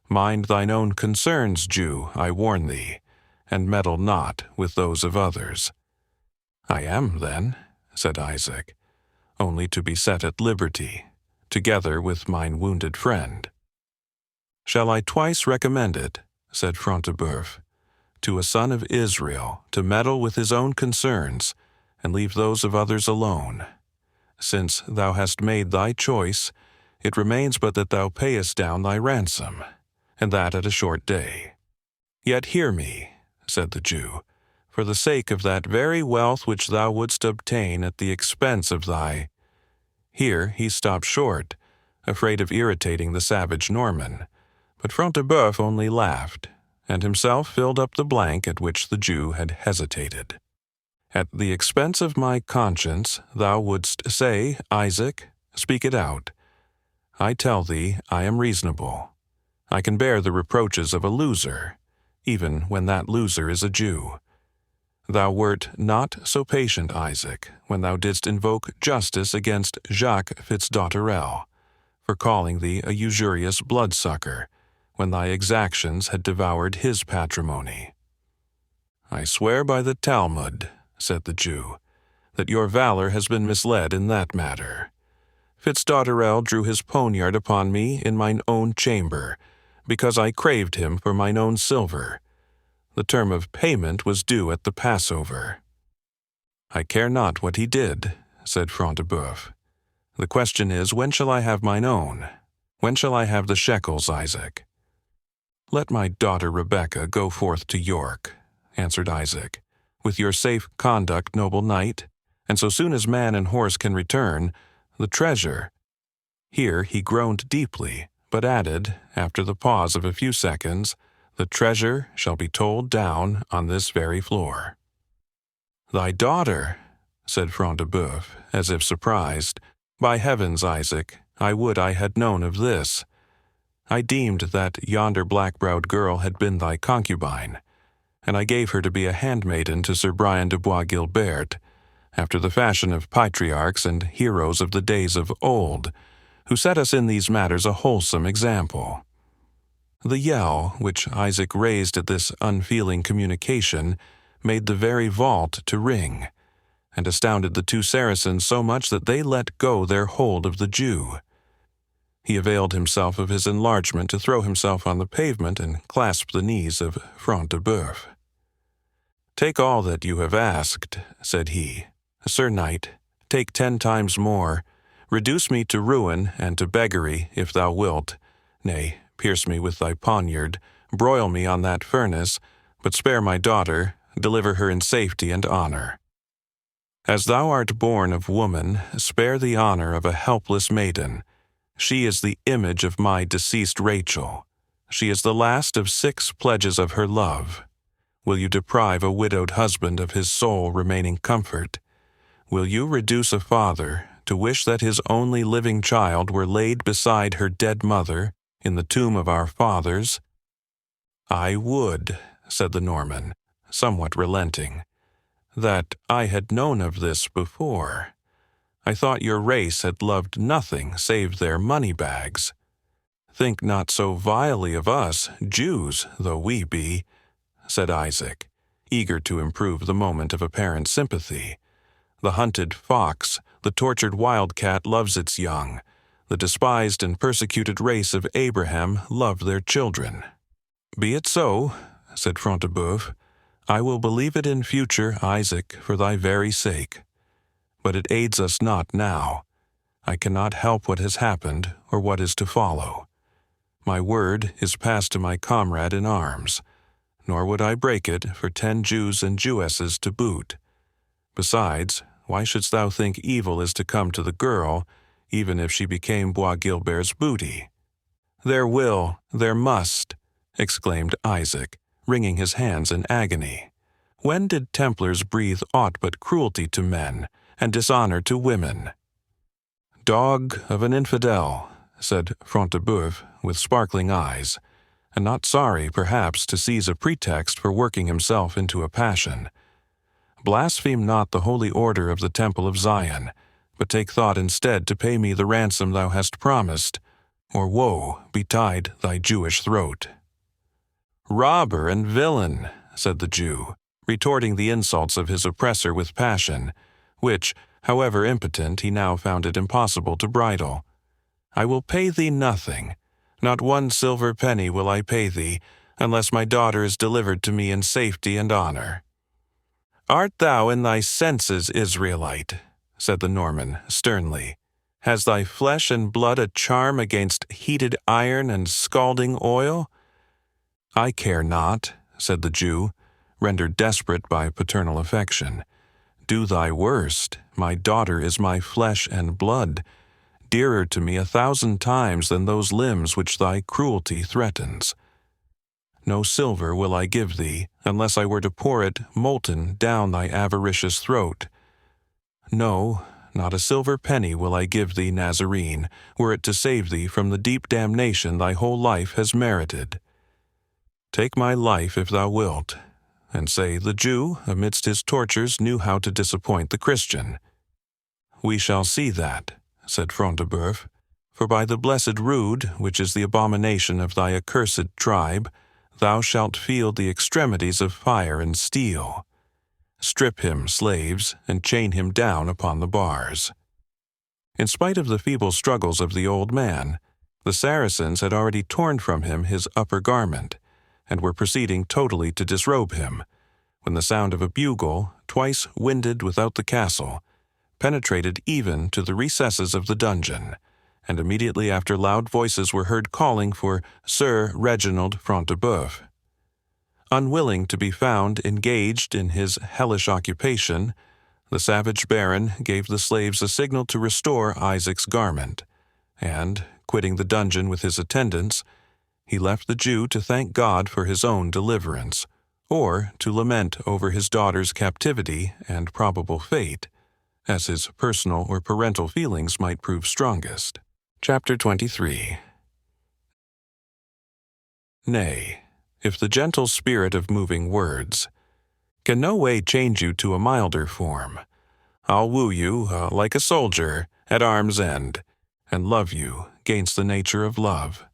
A: Mind thine own concerns, Jew, I warn thee, and meddle not with those of others." "I am, then," said Isaac, "only to be set at liberty, together with mine wounded friend." "Shall I twice recommend it," said Front de Bœuf, "to a son of Israel to meddle with his own concerns, and leave those of others alone? Since thou hast made thy choice, it remains but that thou payest down thy ransom, and that at a short day. Yet hear me," said the Jew, for the sake of that very wealth which thou wouldst obtain at the expense of thy—" Here he stopped short, afraid of irritating the savage Norman, but Front de Bœuf only laughed, and himself filled up the blank at which the Jew had hesitated. "At the expense of my conscience, thou wouldst say, Isaac? Speak it out. I tell thee, I am reasonable. I can bear the reproaches of a loser, even when that loser is a Jew. Thou wert not so patient, Isaac, when thou didst invoke justice against Jacques Fitz-Dauterel, for calling thee a usurious bloodsucker, when thy exactions had devoured his patrimony. I swear by the Talmud, said the Jew, that your valor has been misled in that matter. Fitz-Dauterel drew his poniard upon me in mine own chamber, because I craved him for mine own silver. The term of payment was due at the Passover. I care not what he did, said Front de Bœuf. The question is, when shall I have mine own? When shall I have the shekels, Isaac? Let my daughter Rebekah go forth to York, answered Isaac, with your safe conduct, noble knight, and so soon as man and horse can return, the treasure— Here he groaned deeply, but added, after the pause of a few seconds, the treasure shall be told down on this very floor. Thy daughter, said Front de Bœuf, as if surprised. By heavens, Isaac, I would I had known of this. I deemed that yonder black-browed girl had been thy concubine, and I gave her to be a handmaiden to Sir Brian de Bois Guilbert, after the fashion of patriarchs and heroes of the days of old, who set us in these matters a wholesome example. The yell which Isaac raised at this unfeeling communication made the very vault to ring, and astounded the two Saracens so much that they let go their hold of the Jew. He availed himself of his enlargement to throw himself on the pavement and clasp the knees of Front de Bœuf. Take all that you have asked, said he. Sir Knight, take 10 times more. Reduce me to ruin and to beggary, if thou wilt. Nay, pierce me with thy poniard, broil me on that furnace, but spare my daughter, deliver her in safety and honor. As thou art born of woman, spare the honor of a helpless maiden. She is the image of my deceased Rachel. She is the last of 6 pledges of her love. Will you deprive a widowed husband of his sole remaining comfort? Will you reduce a father to wish that his only living child were laid beside her dead mother in the tomb of our fathers? I would, said the Norman, somewhat relenting, that I had known of this before. I thought your race had loved nothing save their money-bags. Think not so vilely of us, Jews though we be, said Isaac, eager to improve the moment of apparent sympathy. The hunted fox, the tortured wildcat loves its young. The despised and persecuted race of Abraham love their children. Be it so, said Front de Bœuf. I will believe it in future, Isaac, for thy very sake. But it aids us not now. I cannot help what has happened or what is to follow. My word is passed to my comrade in arms, nor would I break it for 10 Jews and Jewesses to boot. Besides, why shouldst thou think evil is to come to the girl, even if she became Bois Guilbert's booty? There must, exclaimed Isaac, wringing his hands in agony. When did Templars breathe aught but cruelty to men and dishonor to women? Dog of an infidel, said Front de Bœuf with sparkling eyes, and not sorry, perhaps, to seize a pretext for working himself into a passion. Blaspheme not the holy order of the Temple of Zion, but take thought instead to pay me the ransom thou hast promised, or woe betide thy Jewish throat. Robber and villain, said the Jew, retorting the insults of his oppressor with passion, which, however impotent, he now found it impossible to bridle. I will pay thee nothing. Not 1 silver penny will I pay thee, unless my daughter is delivered to me in safety and honor. Art thou in thy senses, Israelite? Said the Norman sternly. Has thy flesh and blood a charm against heated iron and scalding oil? I care not, said the Jew. rendered desperate by paternal affection. Do thy worst, my daughter is my flesh and blood, dearer to me 1,000 times than those limbs which thy cruelty threatens. No silver will I give thee, unless I were to pour it molten down thy avaricious throat. No, not a silver penny will I give thee, Nazarene, were it to save thee from the deep damnation thy whole life has merited. Take my life if thou wilt, and say the Jew, amidst his tortures, knew how to disappoint the Christian. We shall see that, said Front de Bœuf, for by the blessed rood, which is the abomination of thy accursed tribe, thou shalt feel the extremities of fire and steel. Strip him, slaves, and chain him down upon the bars. In spite of the feeble struggles of the old man, the Saracens had already torn from him his upper garment, and were proceeding totally to disrobe him, when the sound of a bugle, twice winded without the castle, penetrated even to the recesses of the dungeon, and immediately after loud voices were heard calling for Sir Reginald Front de Bœuf. Unwilling to be found engaged in his hellish occupation, the savage baron gave the slaves a signal to restore Isaac's garment, and, quitting the dungeon with his attendants, he left the Jew to thank God for his own deliverance, or to lament over his daughter's captivity and probable fate, as his personal or parental feelings might prove strongest. Chapter 23. Nay, if the gentle spirit of moving words can no way change you to a milder form, I'll woo you like a soldier at arm's end, and love you gainst the nature of love.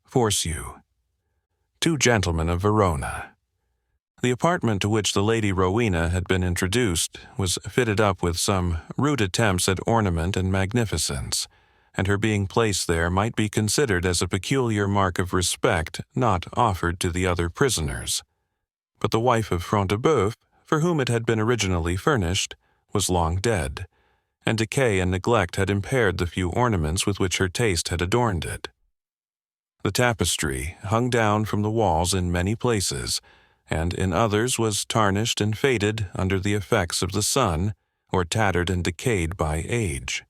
A: Force you. Two gentlemen of Verona. The apartment to which the Lady Rowena had been introduced was fitted up with some rude attempts at ornament and magnificence, and her being placed there might be considered as a peculiar mark of respect not offered to the other prisoners. But the wife of Front de Bœuf, for whom it had been originally furnished, was long dead, and decay and neglect had impaired the few ornaments with which her taste had adorned it. The tapestry hung down from the walls in many places, and in others was tarnished and faded under the effects of the sun, or tattered and decayed by age.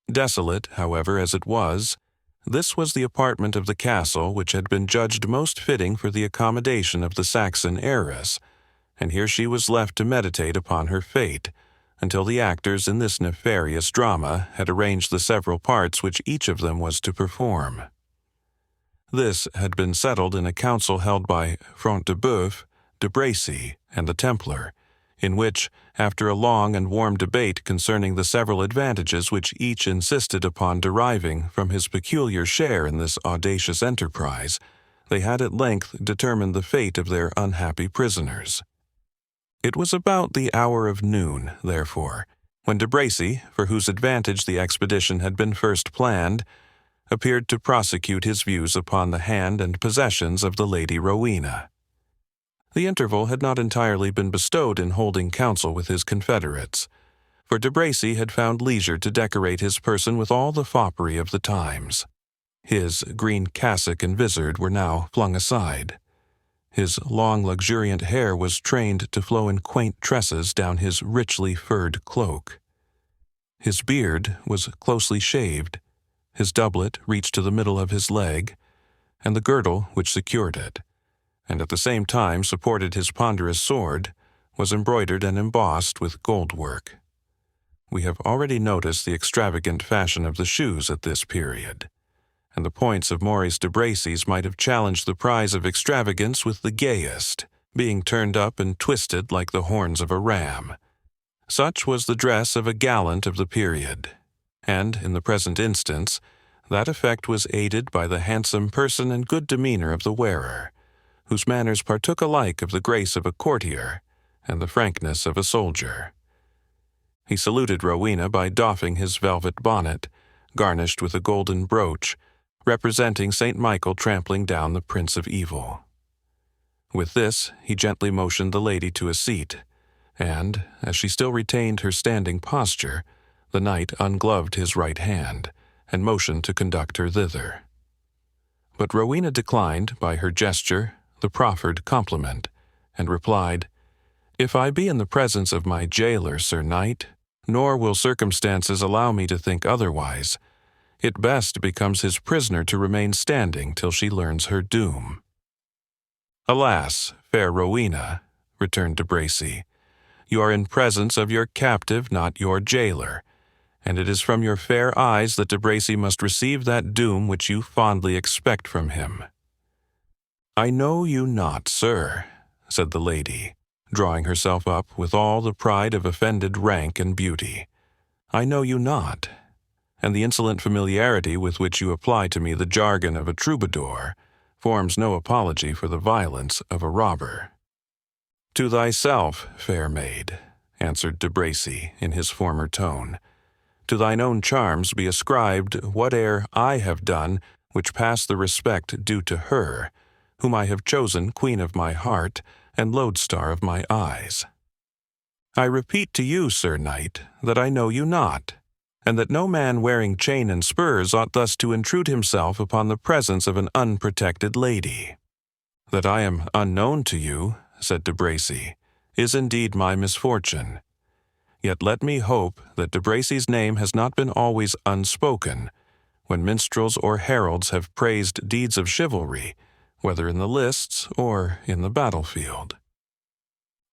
A: Desolate, however, as it was, this was the apartment of the castle which had been judged most fitting for the accommodation of the Saxon heiress, and here she was left to meditate upon her fate, until the actors in this nefarious drama had arranged the several parts which each of them was to perform. This had been settled in a council held by Front de Bœuf, de Bracy, and the Templar, in which, after a long and warm debate concerning the several advantages which each insisted upon deriving from his peculiar share in this audacious enterprise, they had at length determined the fate of their unhappy prisoners. It was about the hour of noon, therefore, when de Bracy, for whose advantage the expedition had been first planned, appeared to prosecute his views upon the hand and possessions of the Lady Rowena. The interval had not entirely been bestowed in holding counsel with his confederates, for de Bracy had found leisure to decorate his person with all the foppery of the times. His green cassock and vizard were now flung aside. His long, luxuriant hair was trained to flow in quaint tresses down his richly furred cloak. His beard was closely shaved, his doublet reached to the middle of his leg, and the girdle which secured it, and at the same time supported his ponderous sword, was embroidered and embossed with gold work. We have already noticed the extravagant fashion of the shoes at this period, and the points of Maurice de Bracy's might have challenged the prize of extravagance with the gayest, being turned up and twisted like the horns of a ram. Such was the dress of a gallant of the period, and, in the present instance, that effect was aided by the handsome person and good demeanor of the wearer, whose manners partook alike of the grace of a courtier and the frankness of a soldier. He saluted Rowena by doffing his velvet bonnet, garnished with a golden brooch, representing St. Michael trampling down the Prince of Evil. With this, he gently motioned the lady to a seat, and, as she still retained her standing posture, the knight ungloved his right hand, and motioned to conduct her thither. But Rowena declined, by her gesture, the proffered compliment, and replied, "If I be in the presence of my jailer, Sir Knight, nor will circumstances allow me to think otherwise, it best becomes his prisoner to remain standing till she learns her doom." "Alas, fair Rowena," returned de Bracy, "you are in presence of your captive, not your jailer, and it is from your fair eyes that de Bracy must receive that doom which you fondly expect from him." "I know you not, sir," said the lady, drawing herself up with all the pride of offended rank and beauty. "I know you not, and the insolent familiarity with which you apply to me the jargon of a troubadour forms no apology for the violence of a robber." "To thyself, fair maid," answered de Bracy in his former tone. "To thine own charms be ascribed whate'er I have done which pass the respect due to her, whom I have chosen queen of my heart and lodestar of my eyes. I repeat to you, Sir Knight, that I know you not, and that no man wearing chain and spurs ought thus to intrude himself upon the presence of an unprotected lady. That I am unknown to you," said de Bracy, "is indeed my misfortune. Yet let me hope that de Bracy's name has not been always unspoken, when minstrels or heralds have praised deeds of chivalry, whether in the lists or in the battlefield."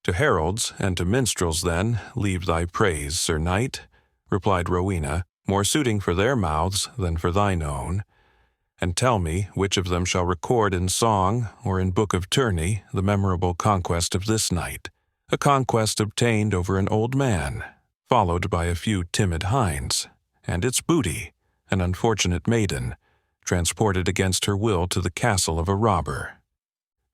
A: "To heralds and to minstrels, then, leave thy praise, Sir Knight," replied Rowena, "more suiting for their mouths than for thine own. And tell me which of them shall record in song or in book of tourney the memorable conquest of this night, a conquest obtained over an old man, followed by a few timid hinds, and its booty, an unfortunate maiden, transported against her will to the castle of a robber."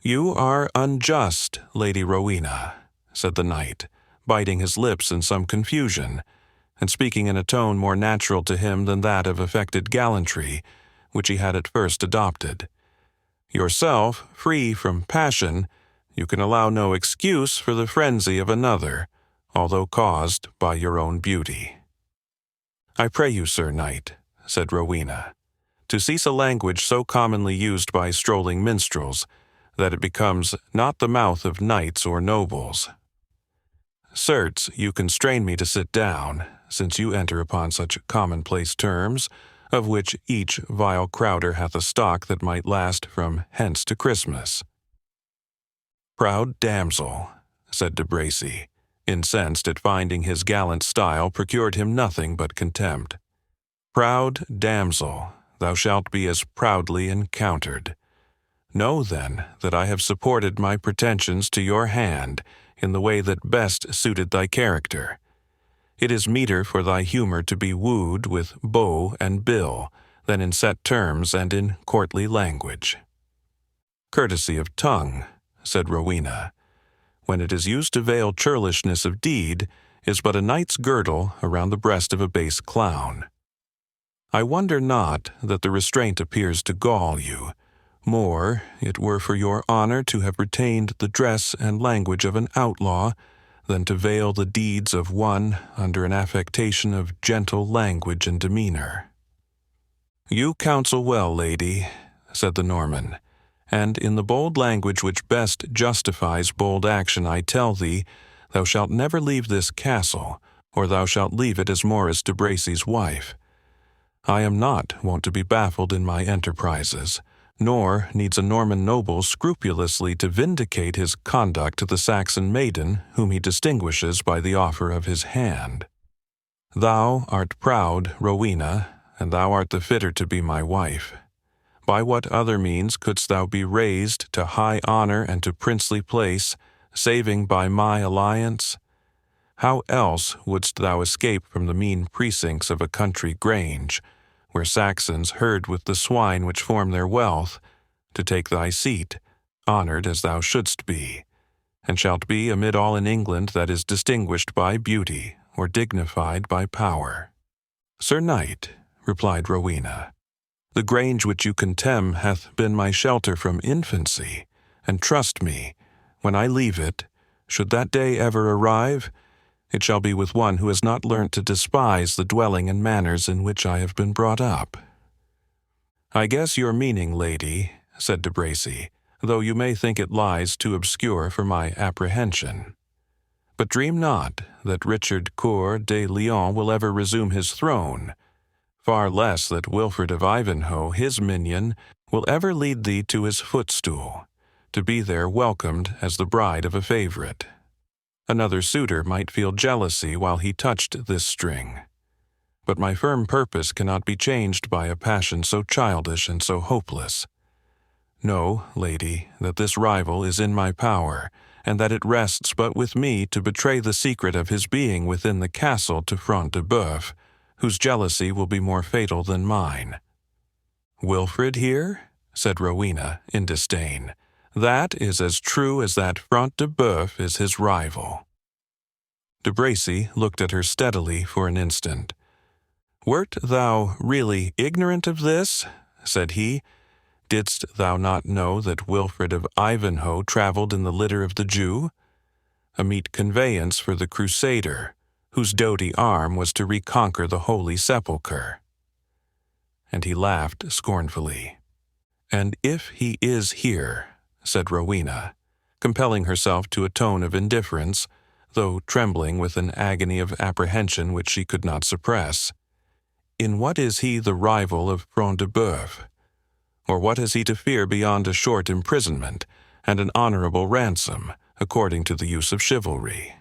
A: "You are unjust, Lady Rowena," said the knight, biting his lips in some confusion, and speaking in a tone more natural to him than that of affected gallantry, which he had at first adopted. "Yourself, free from passion, you can allow no excuse for the frenzy of another, although caused by your own beauty." "I pray you, Sir Knight," said Rowena, "to cease a language so commonly used by strolling minstrels, that it becomes not the mouth of knights or nobles. Certes, you constrain me to sit down, since you enter upon such commonplace terms, of which each vile crowder hath a stock that might last from hence to Christmas." "Proud damsel," said de Bracy, incensed at finding his gallant style procured him nothing but contempt. "Proud damsel, thou shalt be as proudly encountered. Know, then, that I have supported my pretensions to your hand in the way that best suited thy character. It is meeter for thy humor to be wooed with bow and bill than in set terms and in courtly language." "Courtesy of tongue," said Rowena, "when it is used to veil churlishness of deed, is but a knight's girdle around the breast of a base clown. I wonder not that the restraint appears to gall you. More, it were for your honor to have retained the dress and language of an outlaw than to veil the deeds of one under an affectation of gentle language and demeanor." "You counsel well, lady," said the Norman, "and in the bold language which best justifies bold action I tell thee, thou shalt never leave this castle, or thou shalt leave it as Maurice de Bracy's wife. I am not wont to be baffled in my enterprises, nor needs a Norman noble scrupulously to vindicate his conduct to the Saxon maiden whom he distinguishes by the offer of his hand. Thou art proud, Rowena, and thou art the fitter to be my wife. By what other means couldst thou be raised to high honor and to princely place, saving by my alliance? How else wouldst thou escape from the mean precincts of a country grange, where Saxons herd with the swine which form their wealth, to take thy seat, honored as thou shouldst be, and shalt be amid all in England that is distinguished by beauty or dignified by power?" "Sir Knight," replied Rowena, "the grange which you contemn hath been my shelter from infancy, and trust me, when I leave it, should that day ever arrive, it shall be with one who has not learnt to despise the dwelling and manners in which I have been brought up." "I guess your meaning, lady," said de Bracy, though you may think it lies too obscure for my apprehension. But dream not that Richard Coeur de Lion will ever resume his throne, far less that Wilfred of Ivanhoe, his minion, will ever lead thee to his footstool, to be there welcomed as the bride of a favorite. Another suitor might feel jealousy while he touched this string. But my firm purpose cannot be changed by a passion so childish and so hopeless. Know, lady, that this rival is in my power, and that it rests but with me to betray the secret of his being within the castle to Front de Bœuf, whose jealousy will be more fatal than mine." "Wilfred here?" said Rowena in disdain. "That is as true as that Front de Bœuf is his rival." De Bracy looked at her steadily for an instant. "Wert thou really ignorant of this?" said he. "Didst thou not know that Wilfred of Ivanhoe travelled in the litter of the Jew? A meet conveyance for the Crusader, whose doughty arm was to reconquer the Holy Sepulchre." And he laughed scornfully. "And if he is here," said Rowena, compelling herself to a tone of indifference, though trembling with an agony of apprehension which she could not suppress, "in what is he the rival of Front de Bœuf? Or what has he to fear beyond a short imprisonment and an honorable ransom, according to the use of chivalry?"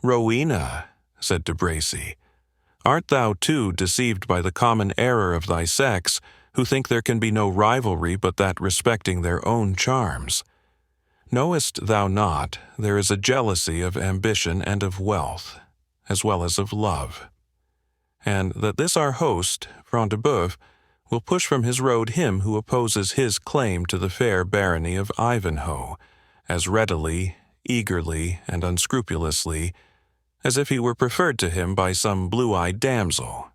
A: "Rowena," said De Bracy, "art thou too deceived by the common error of thy sex, who think there can be no rivalry but that respecting their own charms? Knowest thou not there is a jealousy of ambition and of wealth, as well as of love? And that this our host, Front de Bœuf, will push from his road him who opposes his claim to the fair barony of Ivanhoe, as readily, eagerly, and unscrupulously, as if he were preferred to him by some blue-eyed damsel.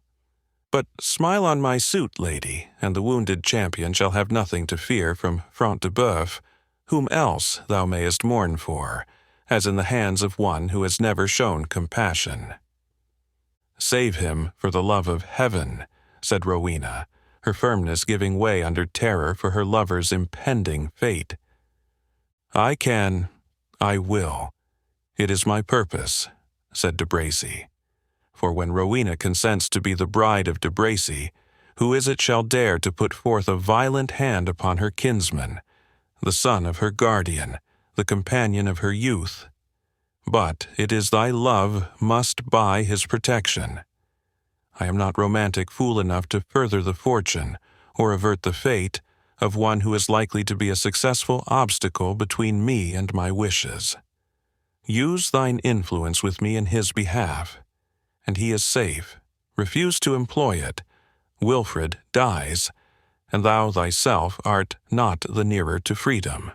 A: But smile on my suit, lady, and the wounded champion shall have nothing to fear from Front de Bœuf, whom else thou mayest mourn for, as in the hands of one who has never shown compassion." "Save him for the love of heaven," said Rowena, her firmness giving way under terror for her lover's impending fate. "I can, I will. It is my purpose," said De Bracy. "For when Rowena consents to be the bride of De Bracy, who is it shall dare to put forth a violent hand upon her kinsman, the son of her guardian, the companion of her youth? But it is thy love must buy his protection. I am not romantic fool enough to further the fortune, or avert the fate, of one who is likely to be a successful obstacle between me and my wishes. Use thine influence with me in his behalf, and he is safe. Refuse to employ it, Wilfred dies, and thou thyself art not the nearer to freedom."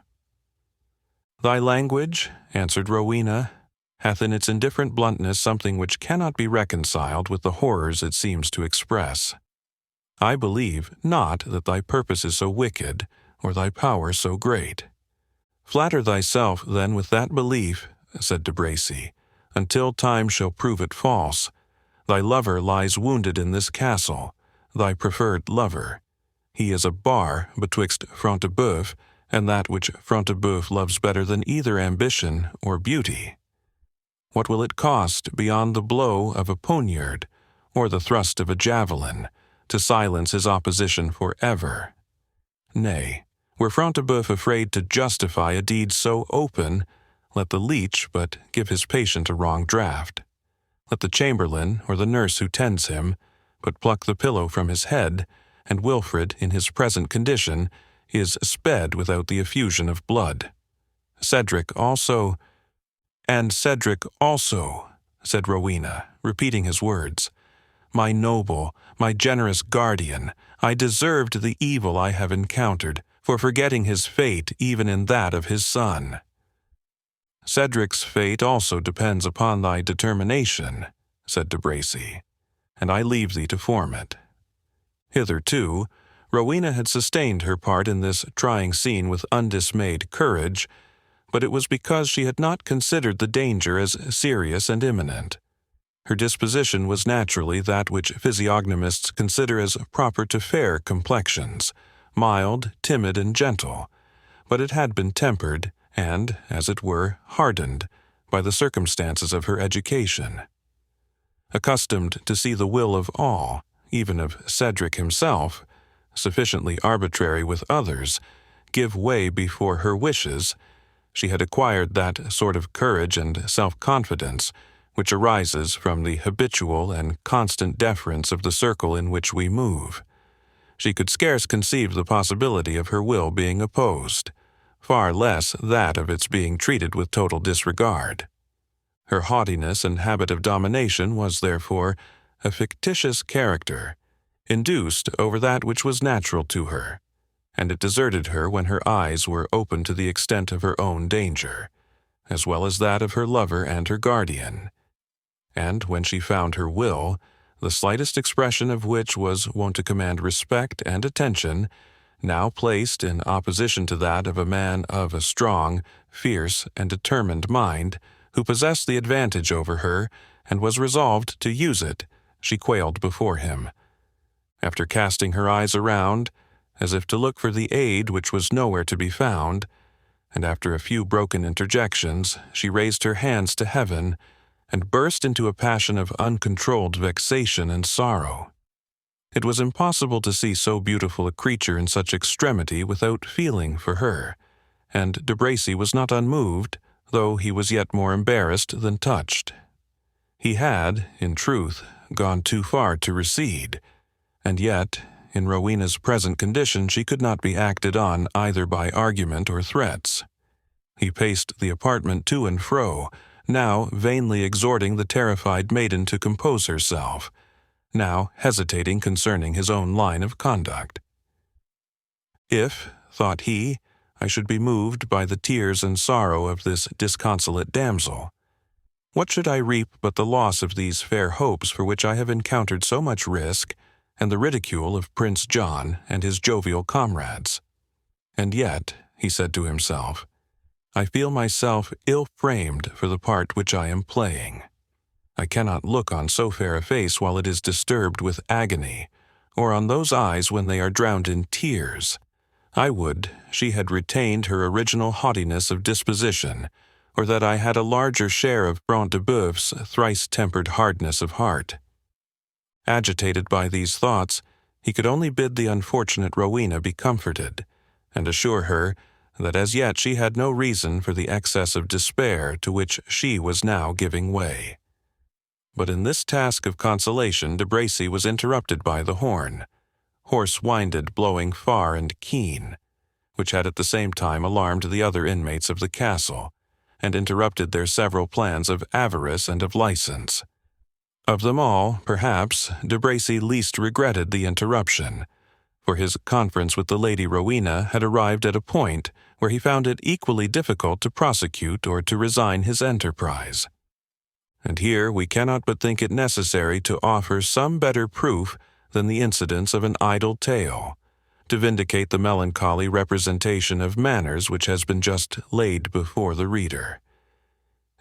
A: "Thy language," answered Rowena, "hath in its indifferent bluntness something which cannot be reconciled with the horrors it seems to express. I believe not that thy purpose is so wicked, or thy power so great." "Flatter thyself, then, with that belief," said De Bracy, "until time shall prove it false. Thy lover lies wounded in this castle, thy preferred lover. He is a bar betwixt Front de Bœuf and that which Front de Bœuf loves better than either ambition or beauty. What will it cost beyond the blow of a poniard, or the thrust of a javelin, to silence his opposition forever? Nay, were Front de Bœuf afraid to justify a deed so open, let the leech but give his patient a wrong draught. Let the chamberlain or the nurse who tends him but pluck the pillow from his head, and Wilfred, in his present condition, is sped without the effusion of blood. Cedric also—" "And Cedric also," said Rowena, repeating his words. "My noble, my generous guardian, I deserved the evil I have encountered, for forgetting his fate even in that of his son." "Cedric's fate also depends upon thy determination," said De Bracy, "and I leave thee to form it." Hitherto, Rowena had sustained her part in this trying scene with undismayed courage, but it was because she had not considered the danger as serious and imminent. Her disposition was naturally that which physiognomists consider as proper to fair complexions, mild, timid, and gentle, but it had been tempered and, as it were, hardened by the circumstances of her education. Accustomed to see the will of all, even of Cedric himself, sufficiently arbitrary with others, give way before her wishes, she had acquired that sort of courage and self-confidence which arises from the habitual and constant deference of the circle in which we move. She could scarce conceive the possibility of her will being opposed, far less that of its being treated with total disregard. Her haughtiness and habit of domination was, therefore, a fictitious character, induced over that which was natural to her, and it deserted her when her eyes were open to the extent of her own danger, as well as that of her lover and her guardian. And when she found her will, the slightest expression of which was wont to command respect and attention, now placed in opposition to that of a man of a strong, fierce, and determined mind, who possessed the advantage over her and was resolved to use it, she quailed before him. After casting her eyes around, as if to look for the aid which was nowhere to be found, and after a few broken interjections, she raised her hands to heaven and burst into a passion of uncontrolled vexation and sorrow. It was impossible to see so beautiful a creature in such extremity without feeling for her, and De Bracy was not unmoved, though he was yet more embarrassed than touched. He had, in truth, gone too far to recede, and yet, in Rowena's present condition, she could not be acted on either by argument or threats. He paced the apartment to and fro, now vainly exhorting the terrified maiden to compose herself, now hesitating concerning his own line of conduct. If, thought he, I should be moved by the tears and sorrow of this disconsolate damsel, what should I reap but the loss of these fair hopes for which I have encountered so much risk, and the ridicule of Prince John and his jovial comrades? And yet, he said to himself, I feel myself ill-framed for the part which I am playing. I cannot look on so fair a face while it is disturbed with agony, or on those eyes when they are drowned in tears. I would she had retained her original haughtiness of disposition, or that I had a larger share of Front de Boeuf's thrice-tempered hardness of heart. Agitated by these thoughts, he could only bid the unfortunate Rowena be comforted, and assure her that as yet she had no reason for the excess of despair to which she was now giving way. But in this task of consolation De Bracy was interrupted by the horn, hoarse-winded, blowing far and keen, which had at the same time alarmed the other inmates of the castle, and interrupted their several plans of avarice and of license. Of them all, perhaps, De Bracy least regretted the interruption, for his conference with the Lady Rowena had arrived at a point where he found it equally difficult to prosecute or to resign his enterprise. And here we cannot but think it necessary to offer some better proof than the incidents of an idle tale, to vindicate the melancholy representation of manners which has been just laid before the reader.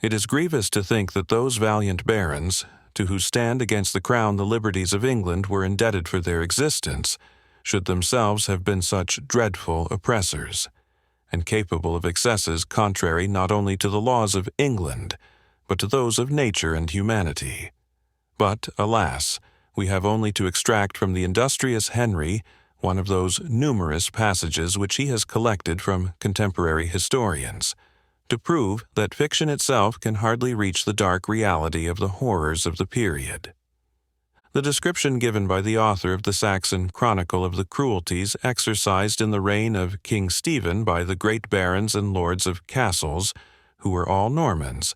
A: It is grievous to think that those valiant barons, to whose stand against the crown the liberties of England were indebted for their existence, should themselves have been such dreadful oppressors, and capable of excesses contrary not only to the laws of England, but to those of nature and humanity. But, alas, we have only to extract from the industrious Henry one of those numerous passages which he has collected from contemporary historians, to prove that fiction itself can hardly reach the dark reality of the horrors of the period. The description given by the author of the Saxon Chronicle of the cruelties exercised in the reign of King Stephen by the great barons and lords of castles, who were all Normans,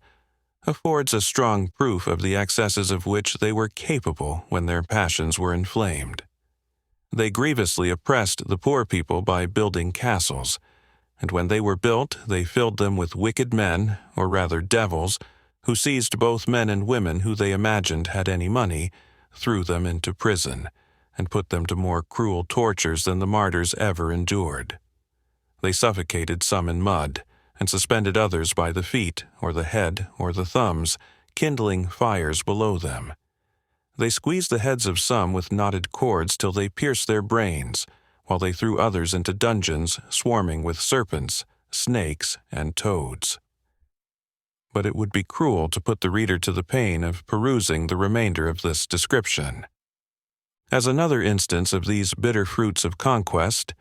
A: affords a strong proof of the excesses of which they were capable when their passions were inflamed. They grievously oppressed the poor people by building castles, and when they were built they filled them with wicked men, or rather devils, who seized both men and women who they imagined had any money, threw them into prison, and put them to more cruel tortures than the martyrs ever endured. They suffocated some in mud, and suspended others by the feet, or the head, or the thumbs, kindling fires below them. They squeezed the heads of some with knotted cords till they pierced their brains, while they threw others into dungeons swarming with serpents, snakes, and toads. But it would be cruel to put the reader to the pain of perusing the remainder of this description. As another instance of these bitter fruits of conquest,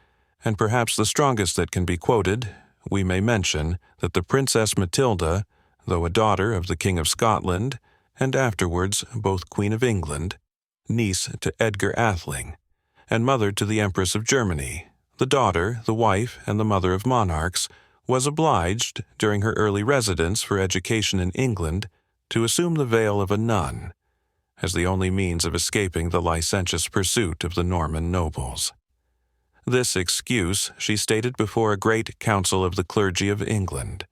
A: and perhaps the strongest that can be quoted, we may mention that the Princess Matilda, though a daughter of the King of Scotland, and afterwards both Queen of England, niece to Edgar Atheling, and mother to the Empress of Germany, the daughter, the wife, and the mother of monarchs, was obliged, during her early residence for education in England, to assume the veil of a nun, as the only means of escaping the licentious pursuit of the Norman nobles. This excuse she stated before a great council of the clergy of England,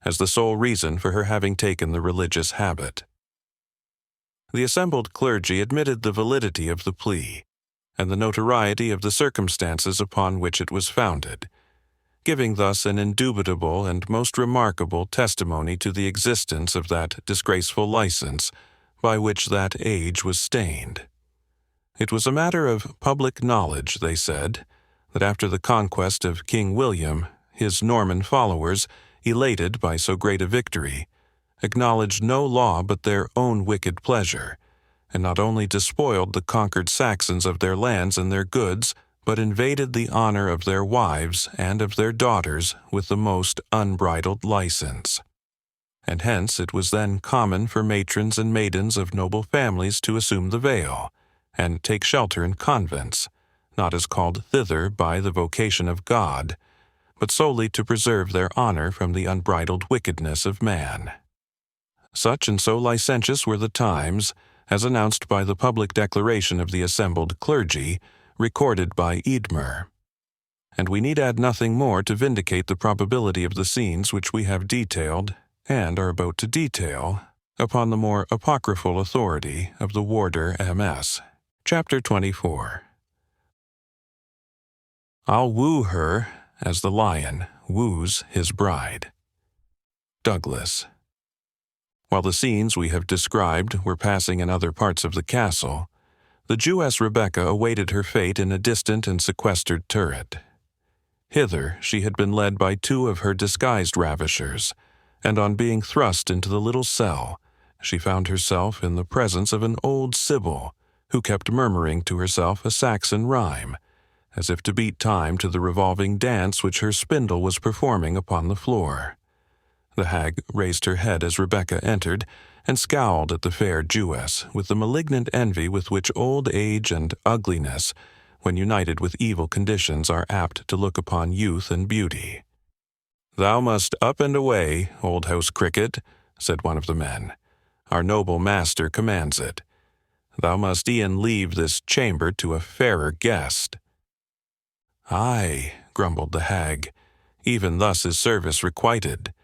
A: as the sole reason for her having taken the religious habit. The assembled clergy admitted the validity of the plea, and the notoriety of the circumstances upon which it was founded, giving thus an indubitable and most remarkable testimony to the existence of that disgraceful license by which that age was stained. It was a matter of public knowledge, they said, that after the conquest of King William, his Norman followers, elated by so great a victory, acknowledged no law but their own wicked pleasure, and not only despoiled the conquered Saxons of their lands and their goods, but invaded the honor of their wives and of their daughters with the most unbridled license. And hence it was then common for matrons and maidens of noble families to assume the veil, and take shelter in convents, not as called thither by the vocation of God, but solely to preserve their honor from the unbridled wickedness of man. Such and so licentious were the times, as announced by the public declaration of the assembled clergy, recorded by Eadmer. And we need add nothing more to vindicate the probability of the scenes which we have detailed, and are about to detail, upon the more apocryphal authority of the Warder MS. Chapter 24. I'll woo her as the lion woos his bride. Douglas. While the scenes we have described were passing in other parts of the castle, the Jewess Rebecca awaited her fate in a distant and sequestered turret. Hither she had been led by two of her disguised ravishers, and on being thrust into the little cell, she found herself in the presence of an old sibyl who kept murmuring to herself a Saxon rhyme, as if to beat time to the revolving dance which her spindle was performing upon the floor. The hag raised her head as Rebecca entered, and scowled at the fair Jewess with the malignant envy with which old age and ugliness, when united with evil conditions, are apt to look upon youth and beauty. "Thou must up and away, old house cricket," said one of the men. "Our noble master commands it. Thou must e'en leave this chamber to a fairer guest." "Aye," grumbled the hag, "even thus is service requited.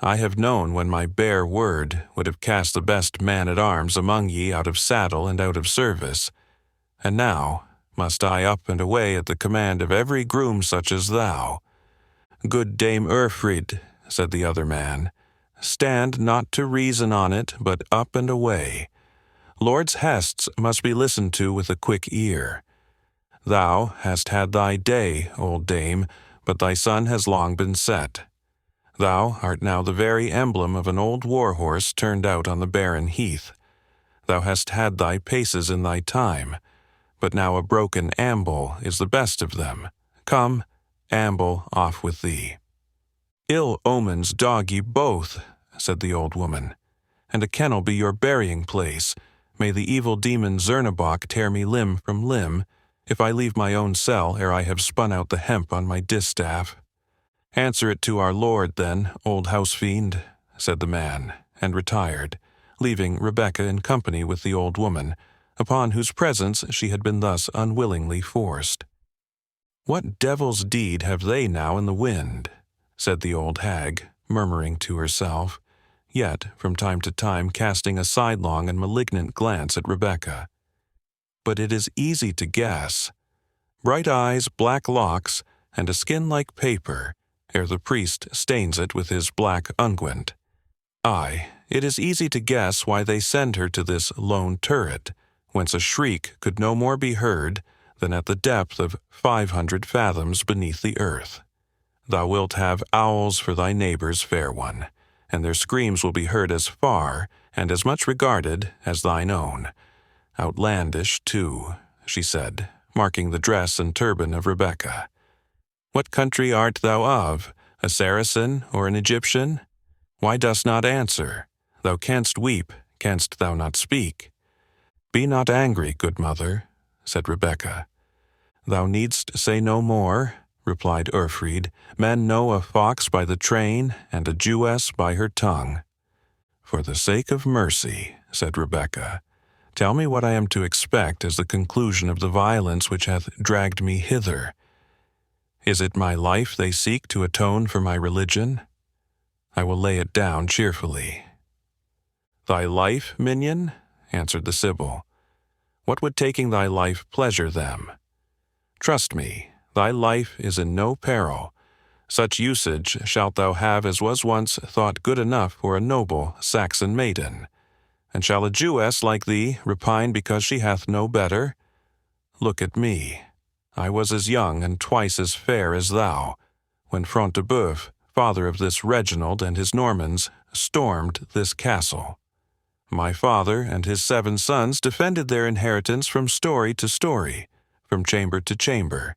A: I have known when my bare word would have cast the best man-at-arms among ye out of saddle and out of service, and now must I up and away at the command of every groom such as thou. Good Dame Urfrid," said the other man, "stand not to reason on it, but up and away. Lord's hests must be listened to with a quick ear. Thou hast had thy day, old dame, but thy sun has long been set. Thou art now the very emblem of an old war-horse turned out on the barren heath. Thou hast had thy paces in thy time, but now a broken amble is the best of them. Come, amble off with thee." "Ill omens dog ye both," said the old woman, "and a kennel be your burying place. May the evil demon Zernebok tear me limb from limb, if I leave my own cell ere I have spun out the hemp on my distaff." "Answer it to our Lord, then, old house-fiend," said the man, and retired, leaving Rebecca in company with the old woman, upon whose presence she had been thus unwillingly forced. "What devil's deed have they now in the wind?" said the old hag, murmuring to herself, yet from time to time casting a sidelong and malignant glance at Rebecca. But it is easy to guess. Bright eyes, black locks, and a skin like paper, ere the priest stains it with his black unguent. Aye, it is easy to guess why they send her to this lone turret, whence a shriek could no more be heard than at the depth of 500 fathoms beneath the earth. Thou wilt have owls for thy neighbors, fair one, and their screams will be heard as far and as much regarded as thine own. Outlandish, too, she said, marking the dress and turban of Rebecca. What country art thou of, a Saracen or an Egyptian? Why dost not answer? Thou canst weep, canst thou not speak? Be not angry, good mother, said Rebecca. Thou needst say no more, replied Urfried. Men know a fox by the train, and a Jewess by her tongue. For the sake of mercy, said Rebecca, tell me what I am to expect as the conclusion of the violence which hath dragged me hither. Is it my life they seek to atone for my religion? I will lay it down cheerfully. Thy life, minion? Answered the Sibyl. What would taking thy life pleasure them? Trust me, thy life is in no peril. Such usage shalt thou have as was once thought good enough for a noble Saxon maiden. And shall a Jewess like thee repine because she hath no better? Look at me. I was as young and twice as fair as thou, when Front de Bœuf, father of this Reginald and his Normans, stormed this castle. My father and his 7 sons defended their inheritance from story to story, from chamber to chamber.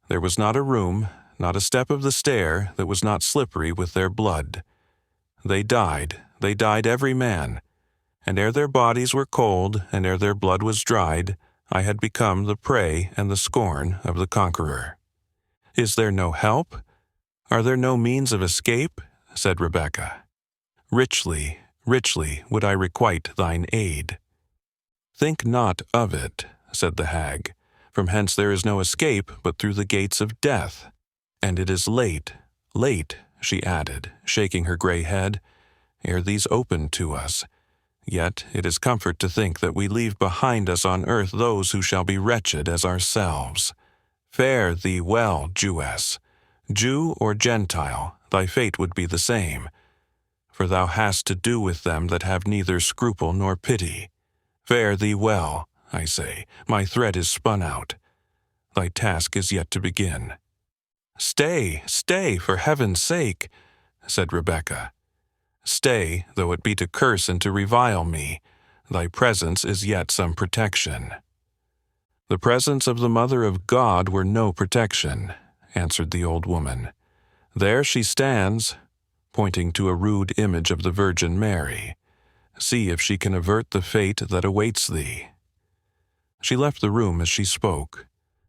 A: There was not a room, not a step of the stair that was not slippery with their blood. They died every man, and ere their bodies were cold and ere their blood was dried, I had become the prey and the scorn of the conqueror. Is there no help? Are there no means of escape? Said Rebecca. Richly, richly would I requite thine aid. Think not of it, said the hag. From hence there is no escape but through the gates of death. And it is late, she added, shaking her grey head, ere these open to us. Yet it is comfort to think that we leave behind us on earth those who shall be wretched as ourselves. Fare thee well, Jewess. Jew or Gentile, thy fate would be the same. For thou hast to do with them that have neither scruple nor pity. Fare thee well, I say, my thread is spun out. Thy task is yet to begin. Stay, for heaven's sake, said Rebecca. Stay, though it be to curse and to revile me. Thy presence is yet some protection. The presence of the Mother of God were no protection, answered the old woman. There she stands, pointing to a rude image of the Virgin Mary. See if she can avert the fate that awaits thee. She left the room as she spoke.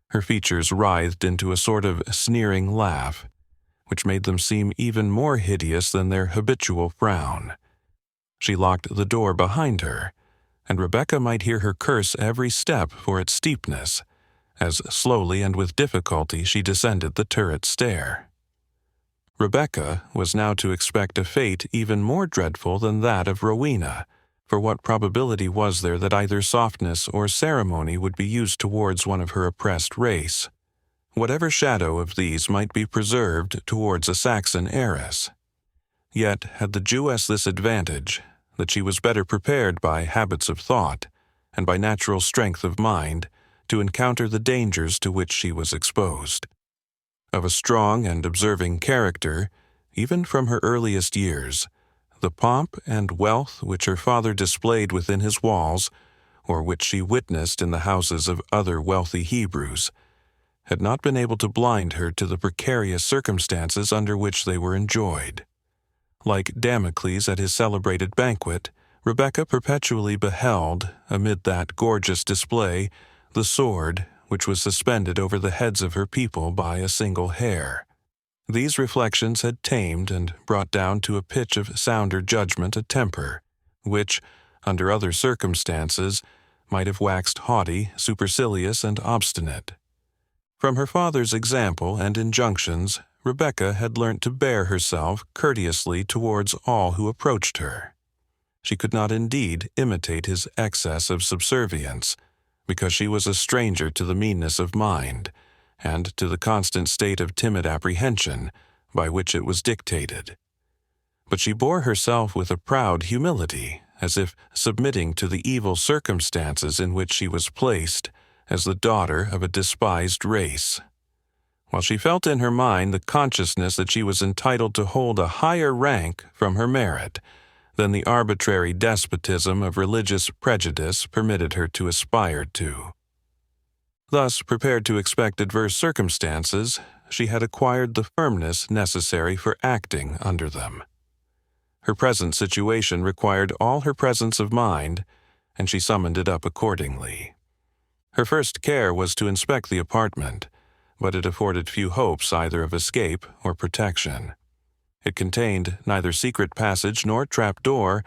A: Her features writhed into a sort of sneering laugh, which made them seem even more hideous than their habitual frown. She locked the door behind her, and Rebecca might hear her curse every step for its steepness, as slowly and with difficulty she descended the turret stair. Rebecca was now to expect a fate even more dreadful than that of Rowena, for what probability was there that either softness or ceremony would be used towards one of her oppressed race? Whatever shadow of these might be preserved towards a Saxon heiress. Yet had the Jewess this advantage, that she was better prepared by habits of thought, and by natural strength of mind, to encounter the dangers to which she was exposed. Of a strong and observing character, even from her earliest years, the pomp and wealth which her father displayed within his walls, or which she witnessed in the houses of other wealthy Hebrews, had not been able to blind her to the precarious circumstances under which they were enjoyed. Like Damocles at his celebrated banquet, Rebecca perpetually beheld, amid that gorgeous display, the sword which was suspended over the heads of her people by a single hair. These reflections had tamed and brought down to a pitch of sounder judgment a temper, which, under other circumstances, might have waxed haughty, supercilious, and obstinate. From her father's example and injunctions, Rebecca had learnt to bear herself courteously towards all who approached her. She could not indeed imitate his excess of subservience, because she was a stranger to the meanness of mind, and to the constant state of timid apprehension by which it was dictated. But she bore herself with a proud humility, as if submitting to the evil circumstances in which she was placed, as the daughter of a despised race. While she felt in her mind the consciousness that she was entitled to hold a higher rank from her merit than the arbitrary despotism of religious prejudice permitted her to aspire to. Thus, prepared to expect adverse circumstances, she had acquired the firmness necessary for acting under them. Her present situation required all her presence of mind, and she summoned it up accordingly. Her first care was to inspect the apartment, but it afforded few hopes either of escape or protection. It contained neither secret passage nor trap door,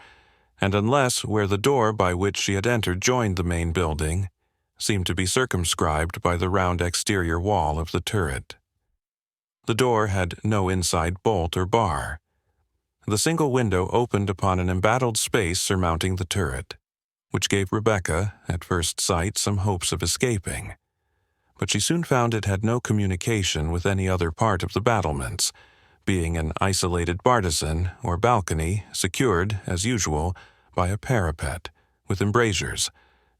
A: and unless where the door by which she had entered joined the main building, seemed to be circumscribed by the round exterior wall of the turret. The door had no inside bolt or bar. The single window opened upon an embattled space surmounting the turret, which gave Rebecca, at first sight, some hopes of escaping. But she soon found it had no communication with any other part of the battlements, being an isolated bartizan or balcony secured, as usual, by a parapet, with embrasures,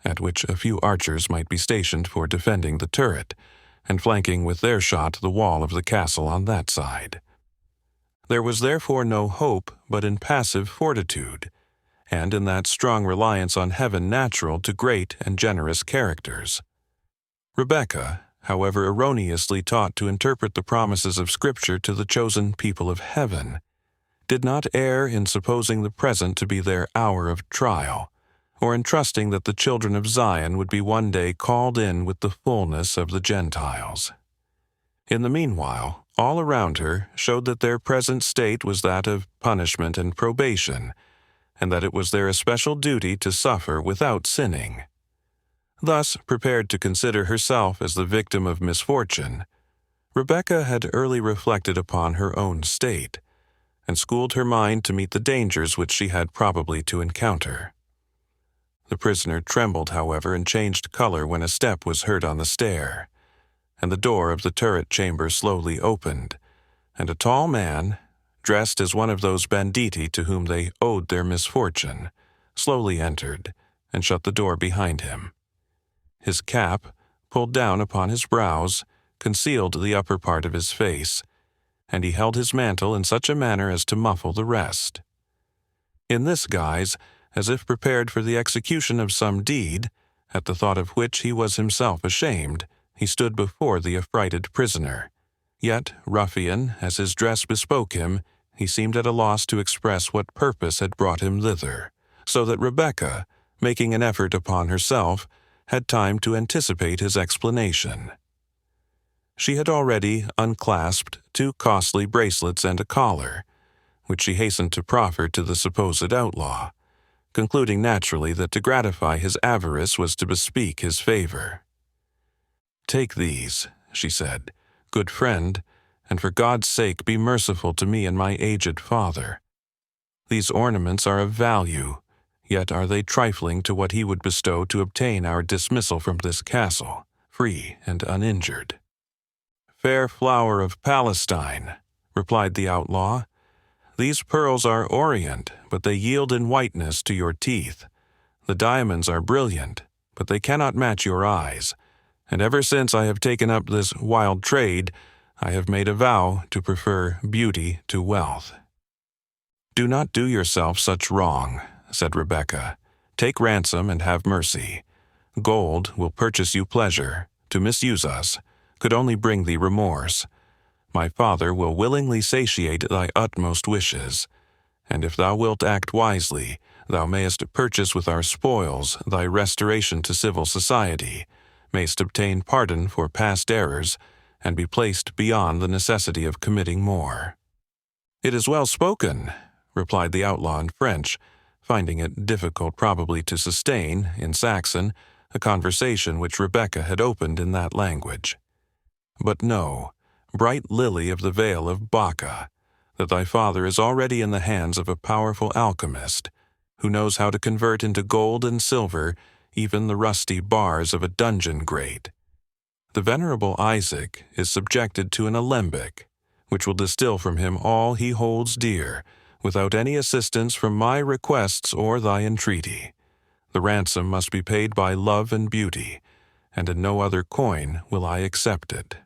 A: at which a few archers might be stationed for defending the turret, and flanking with their shot the wall of the castle on that side. There was therefore no hope but in passive fortitude, and in that strong reliance on heaven natural to great and generous characters. Rebecca, however erroneously taught to interpret the promises of Scripture to the chosen people of heaven, did not err in supposing the present to be their hour of trial, or in trusting that the children of Zion would be one day called in with the fullness of the Gentiles. In the meanwhile, all around her showed that their present state was that of punishment and probation, and that it was their especial duty to suffer without sinning. Thus, prepared to consider herself as the victim of misfortune, Rebecca had early reflected upon her own state, and schooled her mind to meet the dangers which she had probably to encounter. The prisoner trembled, however, and changed color when a step was heard on the stair, and the door of the turret chamber slowly opened, and a tall man, dressed as one of those banditti to whom they owed their misfortune, slowly entered and shut the door behind him. His cap, pulled down upon his brows, concealed the upper part of his face, and he held his mantle in such a manner as to muffle the rest. In this guise, as if prepared for the execution of some deed, at the thought of which he was himself ashamed, he stood before the affrighted prisoner. Yet, ruffian as his dress bespoke him, he seemed at a loss to express what purpose had brought him thither, so that Rebecca, making an effort upon herself, had time to anticipate his explanation. She had already unclasped 2 costly bracelets and a collar, which she hastened to proffer to the supposed outlaw, concluding naturally that to gratify his avarice was to bespeak his favor. "Take these," she said, "good friend, and for God's sake be merciful to me and my aged father. These ornaments are of value, yet are they trifling to what he would bestow to obtain our dismissal from this castle, free and uninjured." "Fair flower of Palestine," replied the outlaw, "these pearls are orient, but they yield in whiteness to your teeth. The diamonds are brilliant, but they cannot match your eyes, and ever since I have taken up this wild trade, I have made a vow to prefer beauty to wealth." "Do not do yourself such wrong," said Rebecca. "Take ransom and have mercy. Gold will purchase you pleasure. To misuse us could only bring thee remorse. My father will willingly satiate thy utmost wishes, and if thou wilt act wisely, thou mayest purchase with our spoils thy restoration to civil society, mayst obtain pardon for past errors, and be placed beyond the necessity of committing more." "It is well spoken," replied the outlaw in French, finding it difficult probably to sustain, in Saxon, a conversation which Rebecca had opened in that language. "But know, bright lily of the vale of Baca, that thy father is already in the hands of a powerful alchemist, who knows how to convert into gold and silver even the rusty bars of a dungeon grate. The venerable Isaac is subjected to an alembic, which will distill from him all he holds dear, without any assistance from my requests or thy entreaty. The ransom must be paid by love and beauty, and in no other coin will I accept it."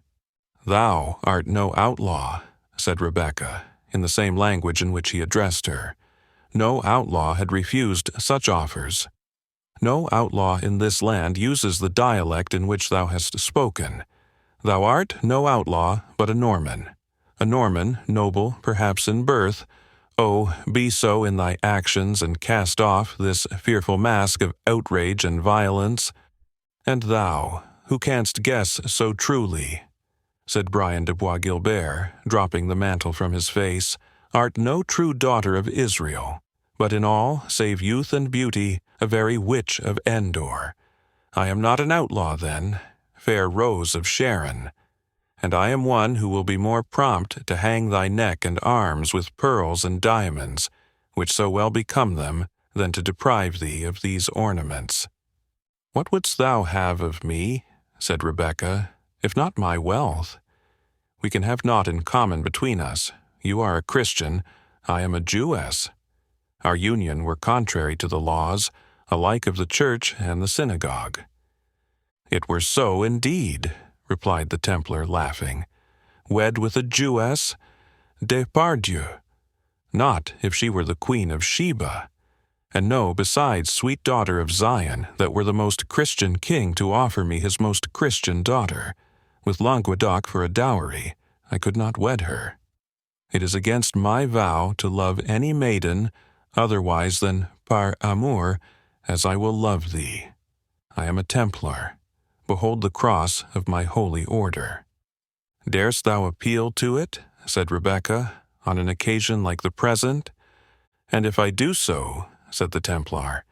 A: "Thou art no outlaw," said Rebecca, in the same language in which he addressed her. No outlaw had refused such offers. No outlaw in this land uses the dialect in which thou hast spoken. Thou art no outlaw, but a Norman. A Norman, noble perhaps in birth. Oh, be so in thy actions, and cast off this fearful mask of outrage and violence. "And thou, who canst guess so truly," said Brian de Bois Guilbert, dropping the mantle from his face, "art no true daughter of Israel, but in all, save youth and beauty, a very witch of Endor. I am not an outlaw, then, fair Rose of Sharon, and I am one who will be more prompt to hang thy neck and arms with pearls and diamonds, which so well become them, than to deprive thee of these ornaments." "What wouldst thou have of me," said Rebecca, "if not my wealth? We can have naught in common between us. You are a Christian, I am a Jewess. Our union were contrary to the laws, alike of the church and the synagogue." "It were so indeed," replied the Templar, laughing. "Wed with a Jewess? Depardieu! Not if she were the Queen of Sheba. And know, besides, sweet daughter of Zion, that were the most Christian king to offer me his most Christian daughter, with Languedoc for a dowry, I could not wed her. It is against my vow to love any maiden otherwise than par amour, as I will love thee. I am a Templar. Behold the cross of my holy order." "Darest thou appeal to it," said Rebecca, "on an occasion like the present?" "And if I do so," said the Templar,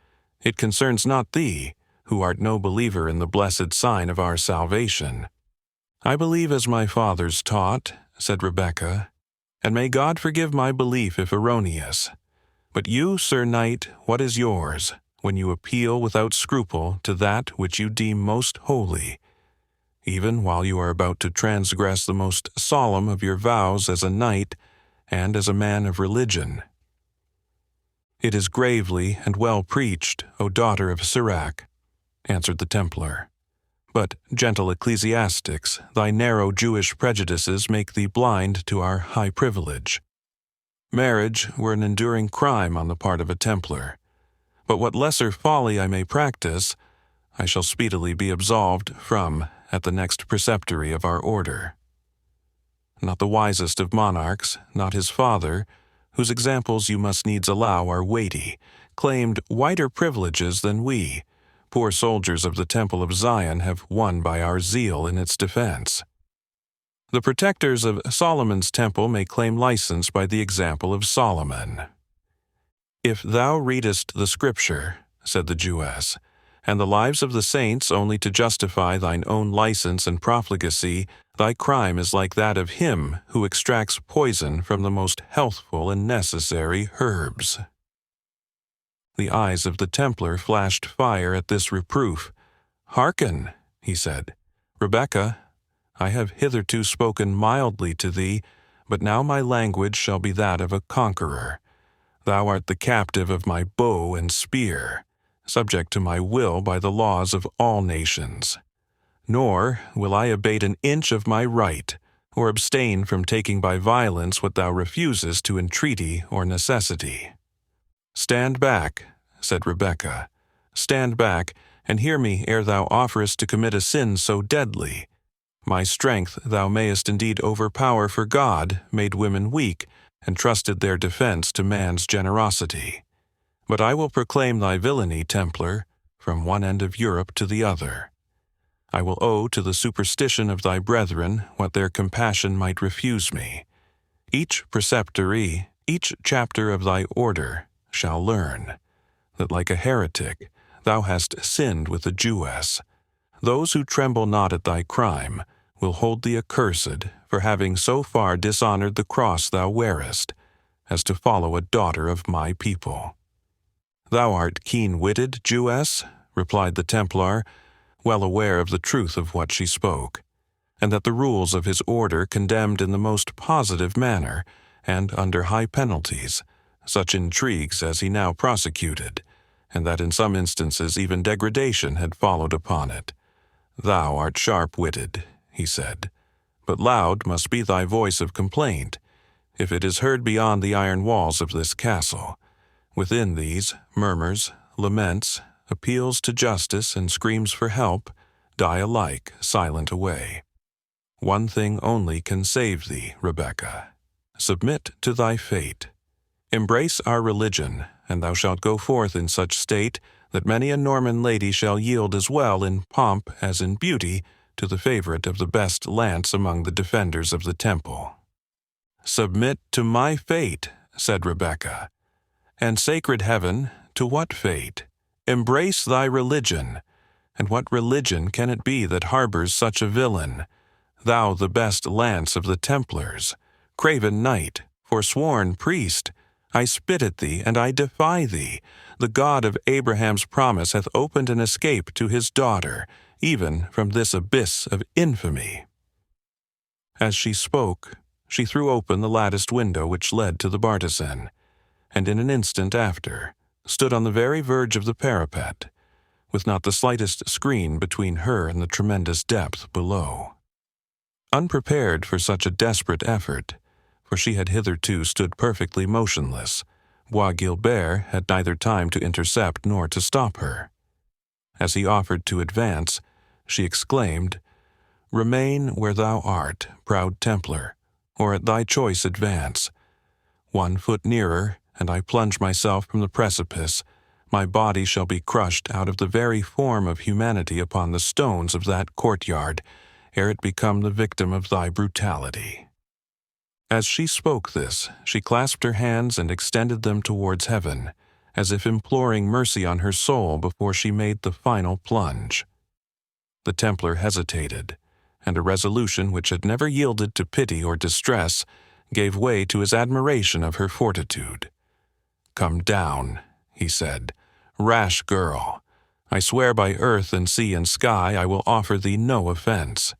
A: "it concerns not thee, who art no believer in the blessed sign of our salvation." "I believe as my fathers taught," said Rebecca, "and may God forgive my belief if erroneous. But you, Sir Knight, what is yours, when you appeal without scruple to that which you deem most holy, even while you are about to transgress the most solemn of your vows as a knight and as a man of religion?" "It is gravely and well preached, O daughter of Sirach," answered the Templar. "But, gentle ecclesiastics, thy narrow Jewish prejudices make thee blind to our high privilege. Marriage were an enduring crime on the part of a Templar, but what lesser folly I may practice, I shall speedily be absolved from at the next preceptory of our order. Not the wisest of monarchs, not his father, whose examples you must needs allow are weighty, claimed wider privileges than we, poor soldiers of the Temple of Zion, have won by our zeal in its defense. The protectors of Solomon's temple may claim license by the example of Solomon." "If thou readest the Scripture," said the Jewess, "and the lives of the saints only to justify thine own license and profligacy, thy crime is like that of him who extracts poison from the most healthful and necessary herbs." The eyes of the Templar flashed fire at this reproof. "Hearken," he said. "Rebecca, I have hitherto spoken mildly to thee, but now my language shall be that of a conqueror. Thou art the captive of my bow and spear, subject to my will by the laws of all nations. Nor will I abate an inch of my right, or abstain from taking by violence what thou refusest to entreaty or necessity." "Stand back," said Rebecca. "Stand back, and hear me ere thou offerest to commit a sin so deadly. My strength thou mayest indeed overpower, for God made women weak, and trusted their defense to man's generosity. But I will proclaim thy villainy, Templar, from one end of Europe to the other. I will owe to the superstition of thy brethren what their compassion might refuse me. Each preceptory, each chapter of thy order, shall learn that, like a heretic, thou hast sinned with a Jewess. Those who tremble not at thy crime will hold thee accursed for having so far dishonored the cross thou wearest, as to follow a daughter of my people." "Thou art keen-witted, Jewess," replied the Templar, well aware of the truth of what she spoke, and that the rules of his order condemned in the most positive manner, and under high penalties, such intrigues as he now prosecuted, and that in some instances even degradation had followed upon it. "Thou art sharp-witted," he said, "but loud must be thy voice of complaint, if it is heard beyond the iron walls of this castle. Within these, murmurs, laments, appeals to justice, and screams for help die alike silent away. One thing only can save thee, Rebecca. Submit to thy fate. Embrace our religion, and thou shalt go forth in such state that many a Norman lady shall yield as well in pomp as in beauty to the favorite of the best lance among the defenders of the temple." "Submit to my fate," said Rebecca. "And sacred heaven, to what fate? Embrace thy religion. And what religion can it be that harbors such a villain? Thou the best lance of the Templars, craven knight, forsworn priest, I spit at thee, and I defy thee. The God of Abraham's promise hath opened an escape to his daughter, even from this abyss of infamy." As she spoke, she threw open the latticed window which led to the bartizan, and in an instant after stood on the very verge of the parapet, with not the slightest screen between her and the tremendous depth below. Unprepared for such a desperate effort, for she had hitherto stood perfectly motionless, Bois Guilbert had neither time to intercept nor to stop her. As he offered to advance, she exclaimed, "Remain where thou art, proud Templar, or at thy choice advance. 1 foot nearer, and I plunge myself from the precipice. My body shall be crushed out of the very form of humanity upon the stones of that courtyard, ere it become the victim of thy brutality." As she spoke this, she clasped her hands and extended them towards heaven, as if imploring mercy on her soul before she made the final plunge. The Templar hesitated, and a resolution which had never yielded to pity or distress gave way to his admiration of her fortitude. "Come down," he said, "rash girl. I swear by earth and sea and sky I will offer thee no offense."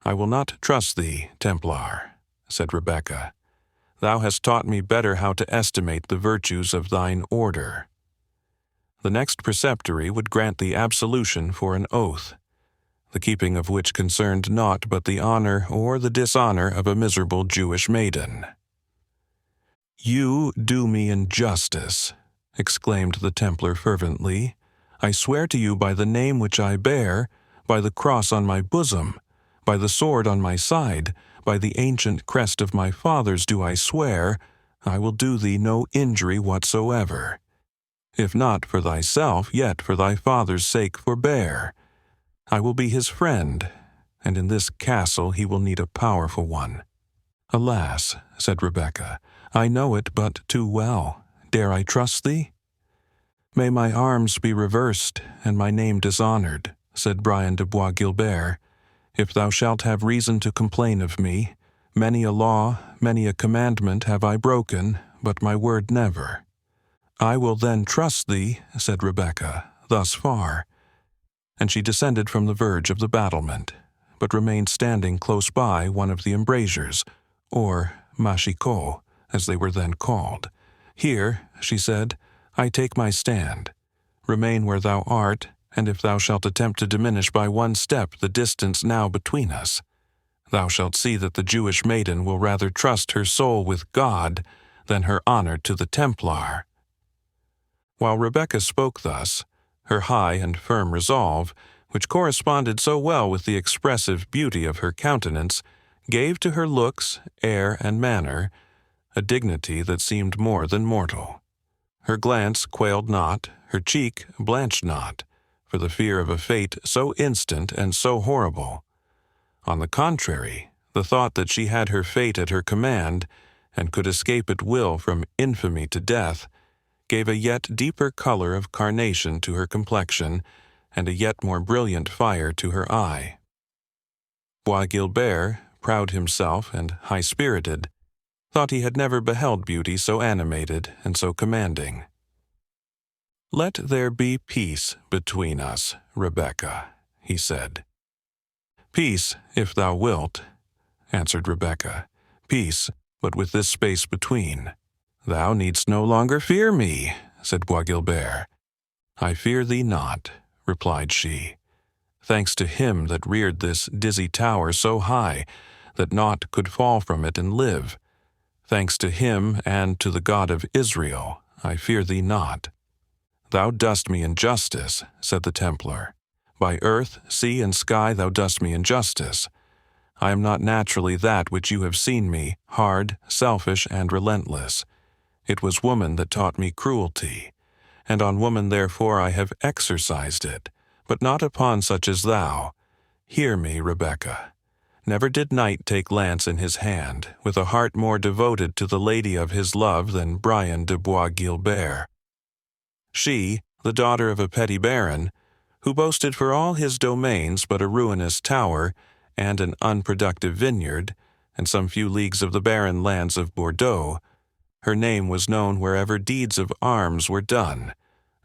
A: "I will not trust thee, Templar," said Rebecca. "Thou hast taught me better how to estimate the virtues of thine order." The next preceptory would grant thee absolution for an oath, the keeping of which concerned naught but the honor or the dishonor of a miserable Jewish maiden. "You do me injustice," exclaimed the Templar fervently. "I swear to you by the name which I bear, by the cross on my bosom, by the sword on my side, by the ancient crest of my fathers do I swear, I will do thee no injury whatsoever. If not for thyself, yet for thy father's sake forbear. I will be his friend, and in this castle he will need a powerful one." "Alas," said Rebecca, "I know it but too well. Dare I trust thee?" "May my arms be reversed, and my name dishonored," said Brian de Bois Guilbert, "if thou shalt have reason to complain of me. Many a law, many a commandment have I broken, but my word never." "I will then trust thee," said Rebecca, "thus far." And she descended from the verge of the battlement, but remained standing close by one of the embrasures, or machicots, as they were then called. "Here," she said, "I take my stand. Remain where thou art, and if thou shalt attempt to diminish by 1 step the distance now between us, thou shalt see that the Jewish maiden will rather trust her soul with God than her honor to the Templar." While Rebecca spoke thus, her high and firm resolve, which corresponded so well with the expressive beauty of her countenance, gave to her looks, air, and manner a dignity that seemed more than mortal. Her glance quailed not, her cheek blanched not, for the fear of a fate so instant and so horrible. On the contrary, the thought that she had her fate at her command, and could escape at will from infamy to death, gave a yet deeper color of carnation to her complexion, and a yet more brilliant fire to her eye. Bois Guilbert, proud himself and high-spirited, thought he had never beheld beauty so animated and so commanding. "Let there be peace between us, Rebecca," he said. "Peace, if thou wilt," answered Rebecca. "Peace, but with this space between." "Thou needst no longer fear me," said Bois Guilbert. "I fear thee not," replied she. Thanks to him that reared this dizzy tower so high that naught could fall from it and live. Thanks to him and to the God of Israel, I fear thee not. Thou dost me injustice, said the Templar. By earth, sea, and sky thou dost me injustice. I am not naturally that which you have seen me, hard, selfish, and relentless. It was woman that taught me cruelty, and on woman therefore I have exercised it, but not upon such as thou. Hear me, Rebecca. Never did knight take lance in his hand, with a heart more devoted to the lady of his love than Brian de Bois Guilbert. She, the daughter of a petty baron, who boasted for all his domains but a ruinous tower and an unproductive vineyard, and some few leagues of the barren lands of Bordeaux, her name was known wherever deeds of arms were done,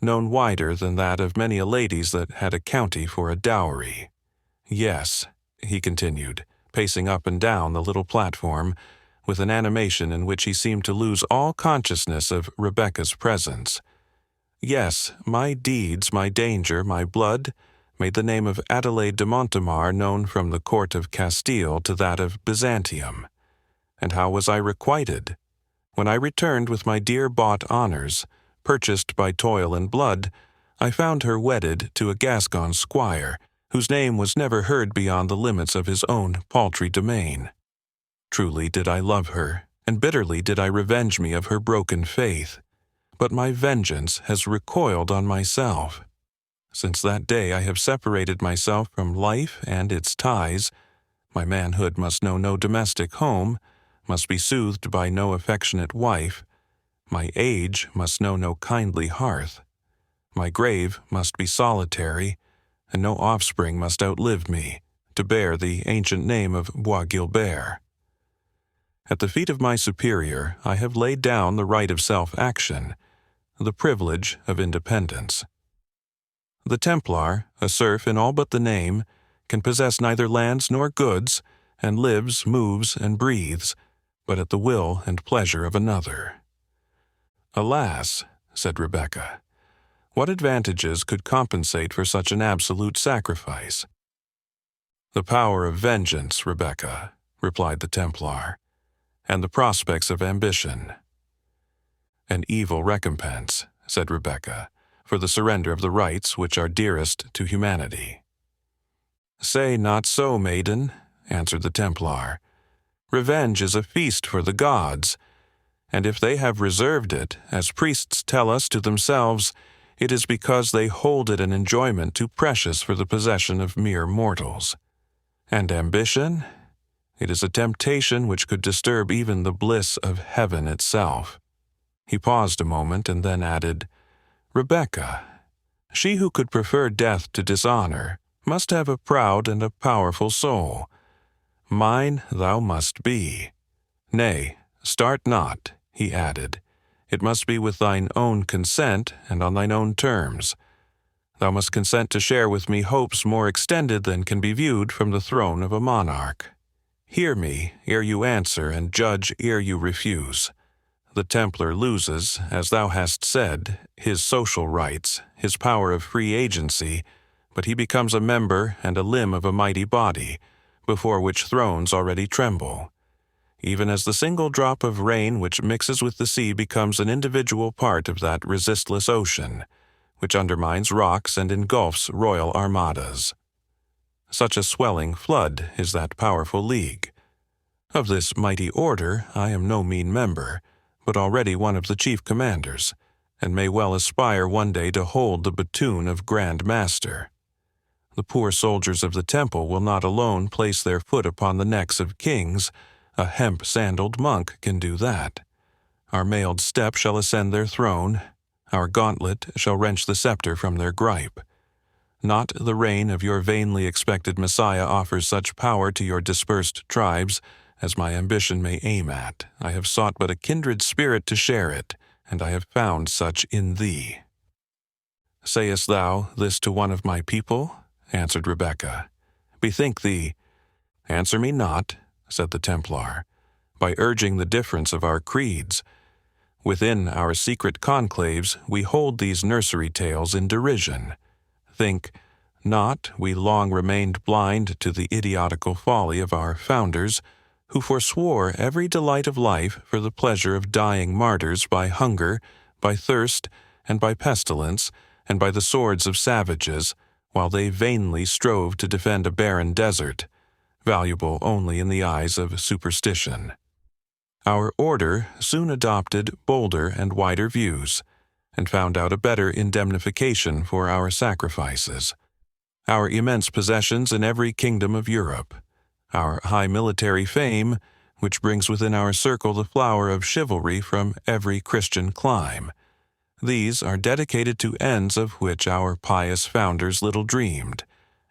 A: known wider than that of many a lady's that had a county for a dowry. Yes, he continued, pacing up and down the little platform, with an animation in which he seemed to lose all consciousness of Rebecca's presence. Yes, my deeds, my danger, my blood, made the name of Adelaide de Montemar known from the court of Castile to that of Byzantium. And how was I requited? When I returned with my dear-bought honors, purchased by toil and blood, I found her wedded to a Gascon squire, whose name was never heard beyond the limits of his own paltry domain. Truly did I love her, and bitterly did I revenge me of her broken faith. But my vengeance has recoiled on myself. Since that day I have separated myself from life and its ties. My manhood must know no domestic home, must be soothed by no affectionate wife. My age must know no kindly hearth. My grave must be solitary, and no offspring must outlive me, to bear the ancient name of Bois Guilbert. At the feet of my superior I have laid down the right of self-action, the privilege of independence. The Templar, a serf in all but the name, can possess neither lands nor goods, and lives, moves, and breathes, but at the will and pleasure of another. Alas, said Rebecca, what advantages could compensate for such an absolute sacrifice? The power of vengeance, Rebecca, replied the Templar, and the prospects of ambition. An evil recompense, said Rebecca, for the surrender of the rights which are dearest to humanity. Say not so, maiden, answered the Templar. Revenge is a feast for the gods, and if they have reserved it, as priests tell us to themselves, it is because they hold it an enjoyment too precious for the possession of mere mortals. And ambition? It is a temptation which could disturb even the bliss of heaven itself. He paused a moment and then added, Rebecca, she who could prefer death to dishonor must have a proud and a powerful soul. Mine thou must be. Nay, start not, he added. It must be with thine own consent and on thine own terms. Thou must consent to share with me hopes more extended than can be viewed from the throne of a monarch. Hear me ere you answer, and judge ere you refuse. The Templar loses, as thou hast said, his social rights, his power of free agency, but he becomes a member and a limb of a mighty body, before which thrones already tremble. Even as the single drop of rain which mixes with the sea becomes an individual part of that resistless ocean, which undermines rocks and engulfs royal armadas. Such a swelling flood is that powerful league. Of this mighty order I am no mean member, but already one of the chief commanders, and may well aspire one day to hold the batoon of Grand Master. The poor soldiers of the temple will not alone place their foot upon the necks of kings. A hemp-sandaled monk can do that. Our mailed step shall ascend their throne. Our gauntlet shall wrench the scepter from their gripe. Not the reign of your vainly expected Messiah offers such power to your dispersed tribes as my ambition may aim at. I have sought but a kindred spirit to share it, and I have found such in thee. Sayest thou this to one of my people? Answered Rebecca. Bethink thee. Answer me not, said the Templar, by urging the difference of our creeds. Within our secret conclaves we hold these nursery tales in derision. Think, Not we long remained blind to the idiotical folly of our founders, who forswore every delight of life for the pleasure of dying martyrs by hunger, by thirst, and by pestilence, and by the swords of savages, while they vainly strove to defend a barren desert, valuable only in the eyes of superstition. Our order soon adopted bolder and wider views, and found out a better indemnification for our sacrifices. Our immense possessions in every kingdom of Europe, our high military fame, which brings within our circle the flower of chivalry from every Christian clime, these are dedicated to ends of which our pious founders little dreamed,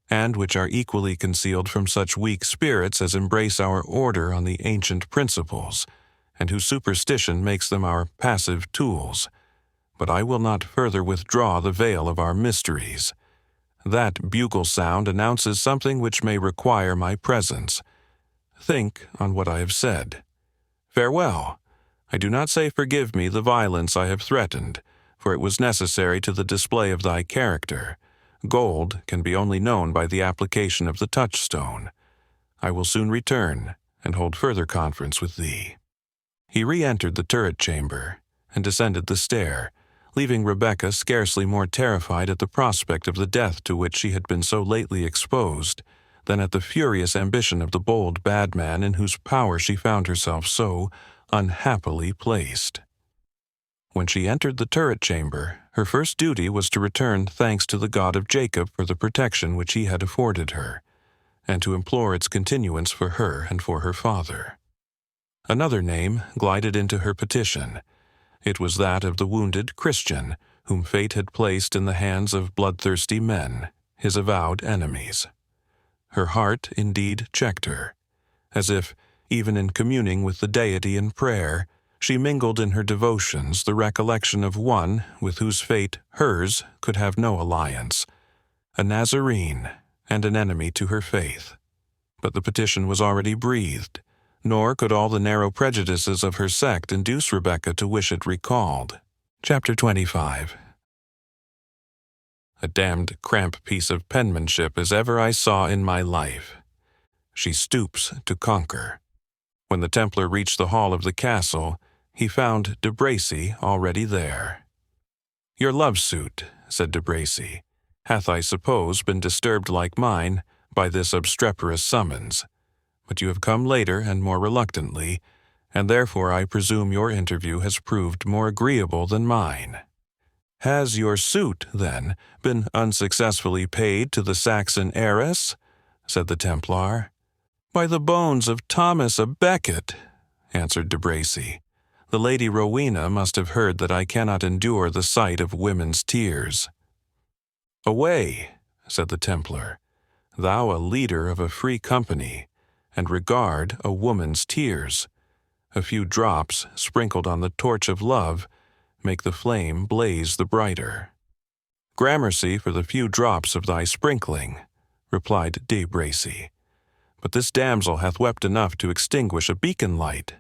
A: and which are equally concealed from such weak spirits as embrace our order on the ancient principles, and whose superstition makes them our passive tools. But I will not further withdraw the veil of our mysteries. That bugle sound announces something which may require my presence. Think on what I have said. Farewell. I do not say forgive me the violence I have threatened, for it was necessary to the display of thy character. Gold can be only known by the application of the touchstone. I will soon return, and hold further conference with thee." He re-entered the turret chamber, and descended the stair, leaving Rebecca scarcely more terrified at the prospect of the death to which she had been so lately exposed, than at the furious ambition of the bold bad man in whose power she found herself so unhappily placed. When she entered the turret chamber, her first duty was to return thanks to the God of Jacob for the protection which he had afforded her, and to implore its continuance for her and for her father. Another name glided into her petition. It was that of the wounded Christian, whom fate had placed in the hands of bloodthirsty men, his avowed enemies. Her heart indeed checked her, as if, even in communing with the deity in prayer, she mingled in her devotions the recollection of one with whose fate hers could have no alliance, a Nazarene and an enemy to her faith. But the petition was already breathed, nor could all the narrow prejudices of her sect induce Rebecca to wish it recalled. Chapter 25. A damned cramp piece of penmanship as ever I saw in my life. She stoops to conquer. When the Templar reached the hall of the castle, he found De Bracy already there. "Your love suit," said De Bracy, "hath, I suppose, been disturbed like mine by this obstreperous summons. But you have come later and more reluctantly, and therefore I presume your interview has proved more agreeable than mine." "Has your suit, then, been unsuccessfully paid to the Saxon heiress?" said the Templar. "By the bones of Thomas a Becket," answered De Bracy, "the Lady Rowena must have heard that I cannot endure the sight of women's tears." "Away," said the Templar, "thou a leader of a free company, and regard a woman's tears. A few drops sprinkled on the torch of love make the flame blaze the brighter." "Gramercy for the few drops of thy sprinkling," replied De Bracy, "but this damsel hath wept enough to extinguish a beacon light.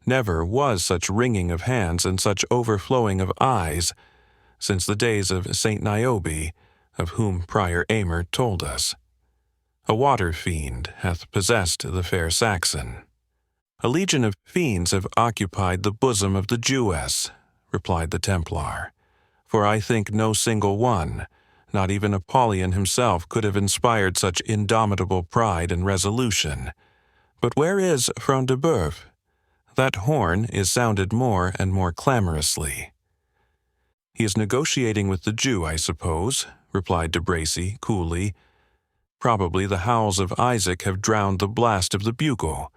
A: Never was such wringing of hands and such overflowing of eyes since the days of Saint Niobe, of whom Prior Aymer told us. A water fiend hath possessed the fair Saxon." "A legion of fiends have occupied the bosom of the Jewess," replied the Templar, "for I think no single one, not even Apollyon himself, could have inspired such indomitable pride and resolution. But where is Front de Bœuf? That horn is sounded more and more clamorously." "He is negotiating with the Jew, I suppose," replied De Bracy coolly. "Probably the howls of Isaac have drowned the blast of the bugle.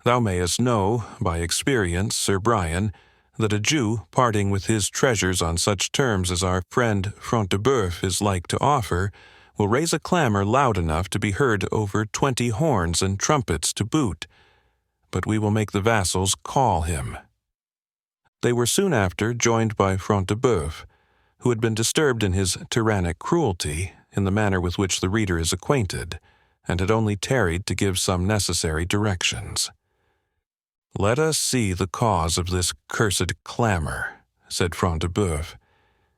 A: Thou mayest know, by experience, Sir Brian, that a Jew parting with his treasures on such terms as our friend Front de Bœuf is like to offer, will raise a clamor loud enough to be heard over 20 horns and trumpets to boot. But we will make the vassals call him." They were soon after joined by Front de Bœuf, who had been disturbed in his tyrannic cruelty, in the manner with which the reader is acquainted, and had only tarried to give some necessary directions. "Let us see the cause of this cursed clamor," said Front de Bœuf.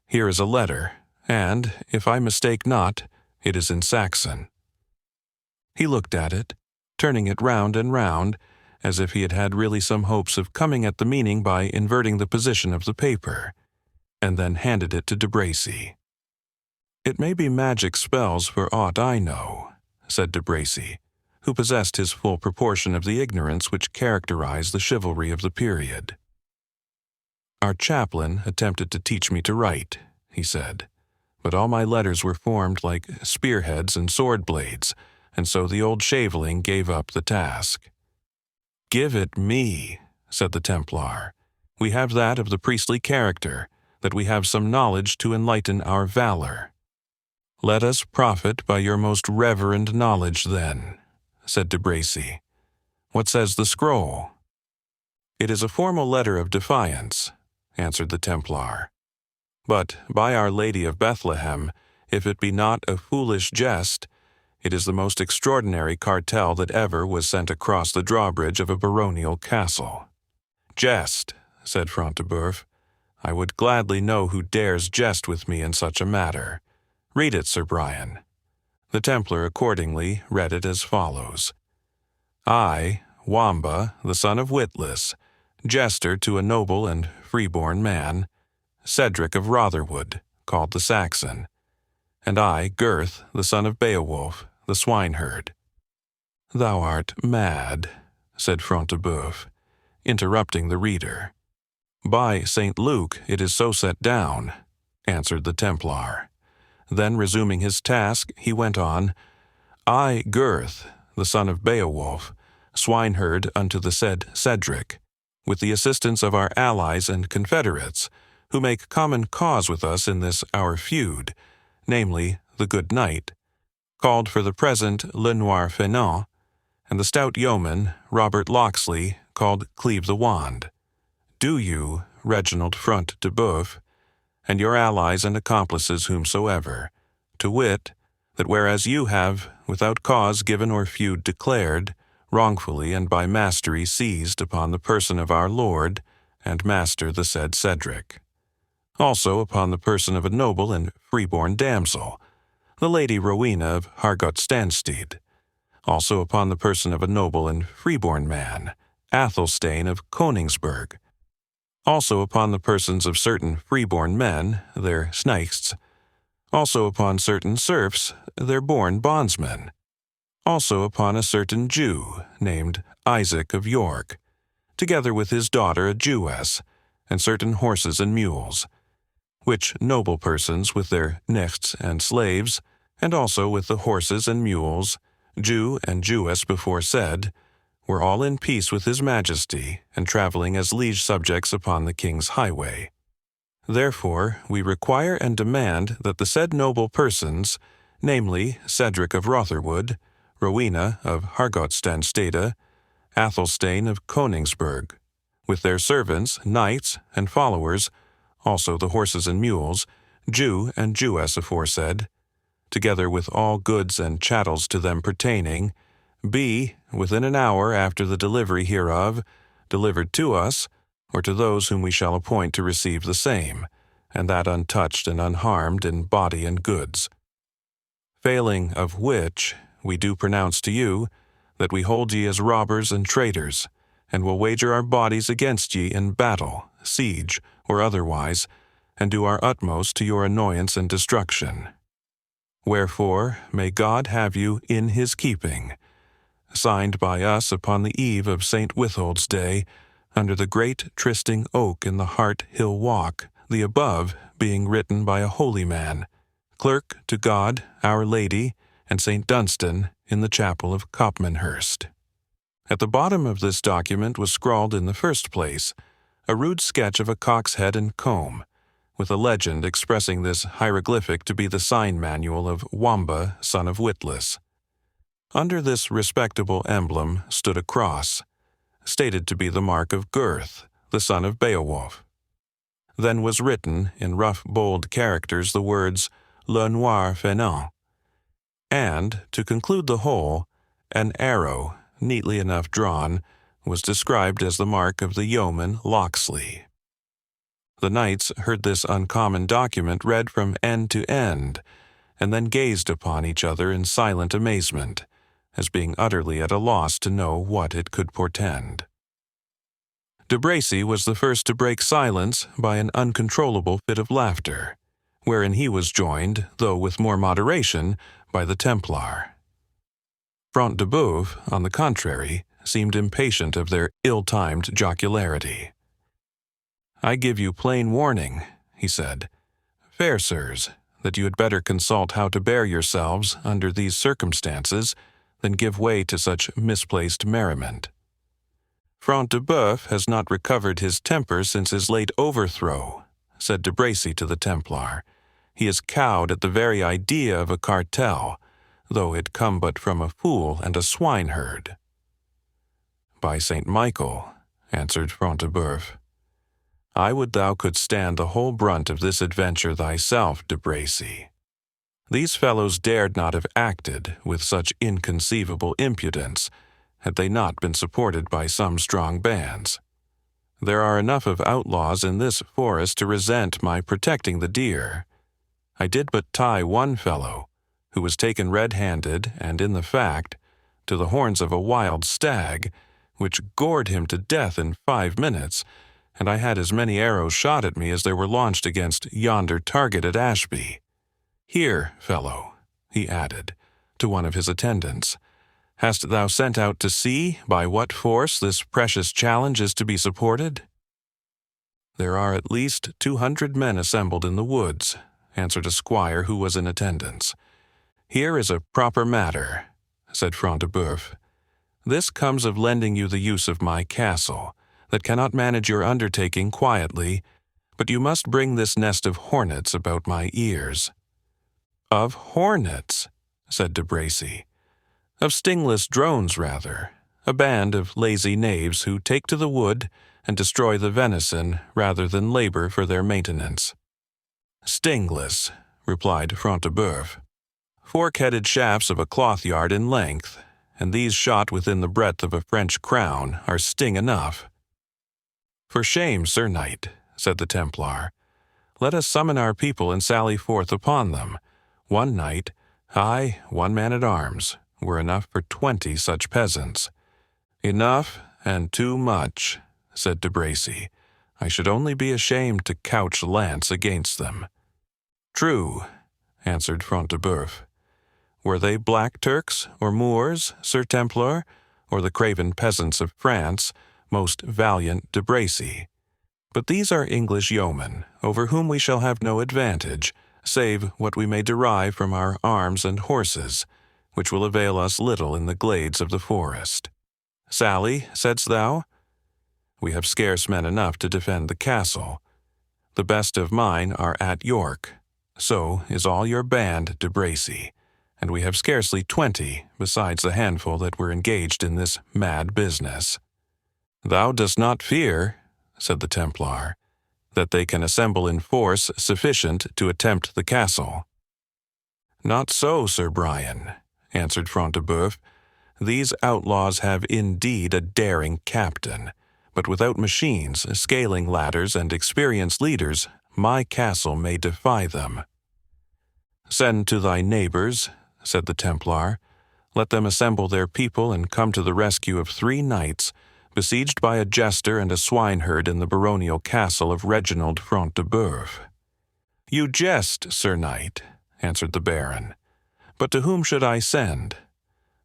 A: "Here is a letter, and, if I mistake not, It is in Saxon." He looked at it, turning it round and round, as if he had had really some hopes of coming at the meaning by inverting the position of the paper, and then handed it to de Bracy. "It may be magic spells for aught I know," said de Bracy, who possessed his full proportion of the ignorance which characterized the chivalry of the period. "Our chaplain attempted to teach me to write," he said, "but all my letters were formed like spearheads and sword blades, and so the old shaveling gave up the task." "Give it me," said the Templar. "We have that of the priestly character, that we have some knowledge to enlighten our valor." "Let us profit by your most reverend knowledge, then," said de Bracy. "What says the scroll?" "It is a formal letter of defiance," answered the Templar. "But, by Our Lady of Bethlehem, if it be not a foolish jest, it is the most extraordinary cartel that ever was sent across the drawbridge of a baronial castle." "Jest," said Front de Bœuf. "I would gladly know who dares jest with me in such a matter. Read it, Sir Brian." The Templar accordingly read it as follows: "I, Wamba, the son of Witless, jester to a noble and freeborn man, Cedric of Rotherwood, called the Saxon, and I, Gurth, the son of Beowulf, the swineherd." "Thou art mad," said Front de Bœuf, interrupting the reader. "By St. Luke, it is so set down," answered the Templar. Then, resuming his task, he went on, "I, Gurth, the son of Beowulf, swineherd unto the said Cedric, with the assistance of our allies and confederates, who make common cause with us in this our feud, namely, the good knight, called for the present Le Noir Faineant, and the stout yeoman, Robert Locksley, called Cleave the Wand, do you, Reginald Front de Bœuf, and your allies and accomplices whomsoever, to wit, that whereas you have, without cause given or feud declared, wrongfully and by mastery seized upon the person of our lord and master the said Cedric, also upon the person of a noble and freeborn damsel, the Lady Rowena of Hargot-Stanstead, also upon the person of a noble and freeborn man, Athelstane of Koningsberg, also upon the persons of certain freeborn men, their snichts, also upon certain serfs, their born bondsmen, also upon a certain Jew, named Isaac of York, together with his daughter a Jewess, and certain horses and mules, which noble persons with their knechts and slaves, and also with the horses and mules, Jew and Jewess before said, were all in peace with his majesty, and travelling as liege subjects upon the king's highway. Therefore, we require and demand that the said noble persons, namely Cedric of Rotherwood, Rowena of Hargot-Stanstead, Athelstane of Koningsberg, with their servants, knights, and followers, also the horses and mules, Jew and Jewess aforesaid, together with all goods and chattels to them pertaining, be, within an hour after the delivery hereof, delivered to us, or to those whom we shall appoint to receive the same, and that untouched and unharmed in body and goods. Failing of which, we do pronounce to you, that we hold ye as robbers and traitors, and will wager our bodies against ye in battle, siege, or otherwise, and do our utmost to your annoyance and destruction. Wherefore, may God have you in his keeping, signed by us upon the eve of St. Withold's Day, under the great trysting oak in the Hart Hill Walk, the above being written by a holy man, clerk to God, Our Lady, and St. Dunstan, in the chapel of Copmanhurst. At the bottom of this document was scrawled in the first place a rude sketch of a cock's head and comb, with a legend expressing this hieroglyphic to be the sign manual of Wamba, son of Witless. Under this respectable emblem stood a cross, stated to be the mark of Gurth, the son of Beowulf. Then was written, in rough bold characters, the words Le Noir Faineant, and, to conclude the whole, an arrow, neatly enough drawn, was described as the mark of the yeoman Locksley. The knights heard this uncommon document read from end to end, and then gazed upon each other in silent amazement, as being utterly at a loss to know what it could portend. De Bracy was the first to break silence by an uncontrollable fit of laughter, wherein he was joined, though with more moderation, by the Templar. Front de Bœuf, on the contrary, seemed impatient of their ill-timed jocularity. "I give you plain warning," he said, "fair sirs, that you had better consult how to bear yourselves under these circumstances than give way to such misplaced merriment. Front de Bœuf has not recovered his temper since his late overthrow," said De Bracy to the Templar. "He is cowed at the very idea of a cartel, though it come but from a fool and a swineherd." "By St. Michael," answered Front de Bœuf, "I would thou couldst stand the whole brunt of this adventure thyself, De Bracy. These fellows dared not have acted with such inconceivable impudence had they not been supported by some strong bands. There are enough of outlaws in this forest to resent my protecting the deer. I did but tie one fellow, who was taken red-handed and in the fact, to the horns of a wild stag, which gored him to death in 5 minutes, and I had as many arrows shot at me as there were launched against yonder target at Ashby. Here, fellow," he added, to one of his attendants, "hast thou sent out to see by what force this precious challenge is to be supported?" "There are at least 200 men assembled in the woods," answered a squire who was in attendance. "Here is a proper matter," said Front de Bœuf. "This comes of lending you the use of my castle, that cannot manage your undertaking quietly, but you must bring this nest of hornets about my ears." "Of hornets?" said De Bracy. "Of stingless drones, rather, a band of lazy knaves who take to the wood and destroy the venison rather than labor for their maintenance." "Stingless," replied Front de Bœuf. "Fork-headed shafts of a cloth-yard in length, and these shot within the breadth of a French crown, are sting enough." "For shame, Sir Knight," said the Templar. "Let us summon our people and sally forth upon them. One knight, aye, 1 man-at-arms, were enough for 20 such peasants." "Enough and too much," said De Bracy. "I should only be ashamed to couch lance against them." "True," answered Front de Bœuf. "Were they Black Turks or Moors, Sir Templar, or the craven peasants of France, most valiant De Bracy? But these are English yeomen, over whom we shall have no advantage, save what we may derive from our arms and horses, which will avail us little in the glades of the forest. Sally, saidst thou? We have scarce men enough to defend the castle. The best of mine are at York. So is all your band, De Bracy, and we have scarcely 20 besides the handful that were engaged in this mad business." "Thou dost not fear," said the Templar, "that they can assemble in force sufficient to attempt the castle?" "Not so, Sir Brian," answered Front de Bœuf. "These outlaws have indeed a daring captain, but without machines, scaling ladders, and experienced leaders, my castle may defy them." "Send to thy neighbors," said the Templar. "Let them assemble their people and come to the rescue of 3 knights, besieged by a jester and a swineherd in the baronial castle of Reginald Front de Bœuf." "You jest, Sir Knight," answered the Baron. "But to whom should I send?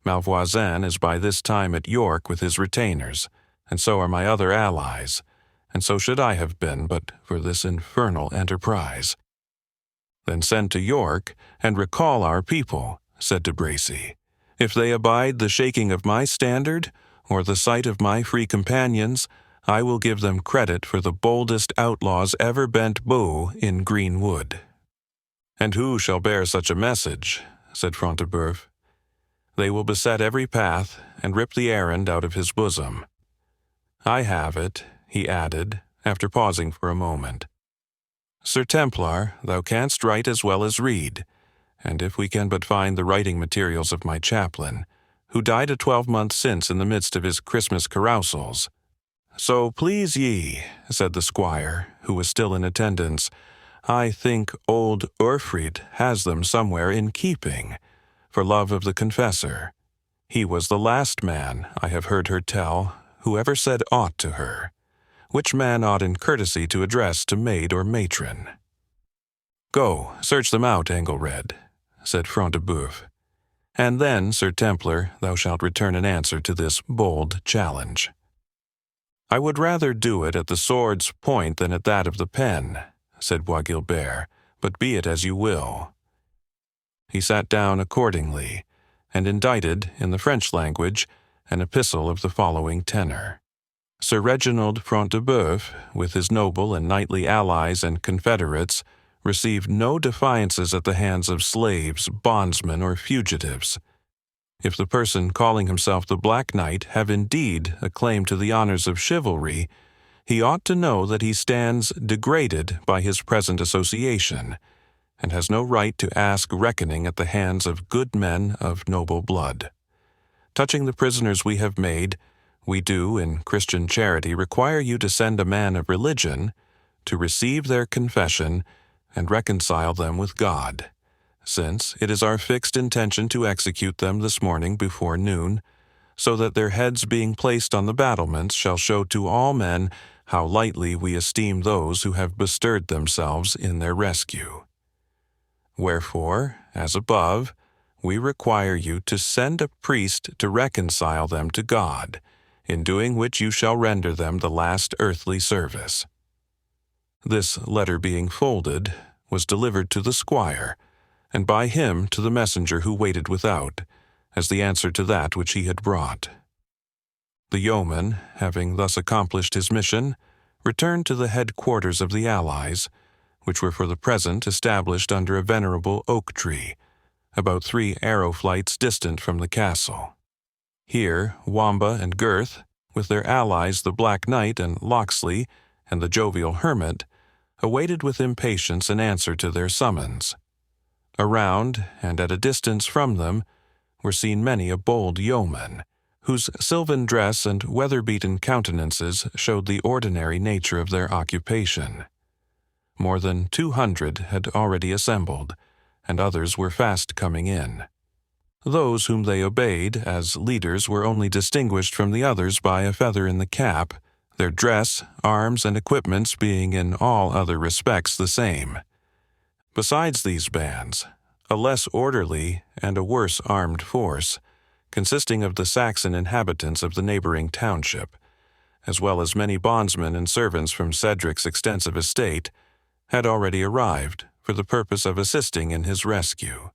A: Malvoisin is by this time at York with his retainers, and so are my other allies, and so should I have been but for this infernal enterprise." "Then send to York, and recall our people," said De Bracy. "If they abide the shaking of my standard, or the sight of my free companions, I will give them credit for the boldest outlaws ever bent bow in green wood." "And who shall bear such a message?" said Front de Bœuf. "They will beset every path, and rip the errand out of his bosom. I have it," he added, after pausing for a moment. "Sir Templar, thou canst write as well as read, and if we can but find the writing materials of my chaplain, who died a 12-month since in the midst of his Christmas carousals." "So please ye," said the squire, who was still in attendance, I think old Wilfred has them somewhere in keeping, for love of the confessor. He was the last man, I have heard her tell, who ever said aught to her, which man ought in courtesy to address to maid or matron. Go, search them out, Engelred, said Front de Bœuf, and then, Sir Templar, thou shalt return an answer to this bold challenge. I would rather do it at the sword's point than at that of the pen, said Bois Guilbert, but be it as you will. He sat down accordingly, and indited, in the French language, an epistle of the following tenor. Sir Reginald Front de Bœuf, with his noble and knightly allies and confederates, received no defiances at the hands of slaves, bondsmen, or fugitives. If the person calling himself the Black Knight have indeed a claim to the honors of chivalry, he ought to know that he stands degraded by his present association, and has no right to ask reckoning at the hands of good men of noble blood. Touching the prisoners we have made, we do, in Christian charity, require you to send a man of religion, to receive their confession, and reconcile them with God, since it is our fixed intention to execute them this morning before noon, so that their heads being placed on the battlements shall show to all men how lightly we esteem those who have bestirred themselves in their rescue. Wherefore, as above, we require you to send a priest to reconcile them to God, in doing which you shall render them the last earthly service. This letter being folded, was delivered to the squire, and by him to the messenger who waited without, as the answer to that which he had brought. The yeoman, having thus accomplished his mission, returned to the headquarters of the allies, which were for the present established under a venerable oak tree, about 3 arrow flights distant from the castle. Here Wamba and Gurth, with their allies the Black Knight and Locksley, and the jovial hermit, awaited with impatience an answer to their summons. Around, and at a distance from them, were seen many a bold yeoman, whose sylvan dress and weather-beaten countenances showed the ordinary nature of their occupation. More than 200 had already assembled, and others were fast coming in. Those whom they obeyed as leaders were only distinguished from the others by a feather in the cap, their dress, arms, and equipments being in all other respects the same. Besides these bands, a less orderly and a worse armed force, consisting of the Saxon inhabitants of the neighboring township, as well as many bondsmen and servants from Cedric's extensive estate, had already arrived for the purpose of assisting in his rescue.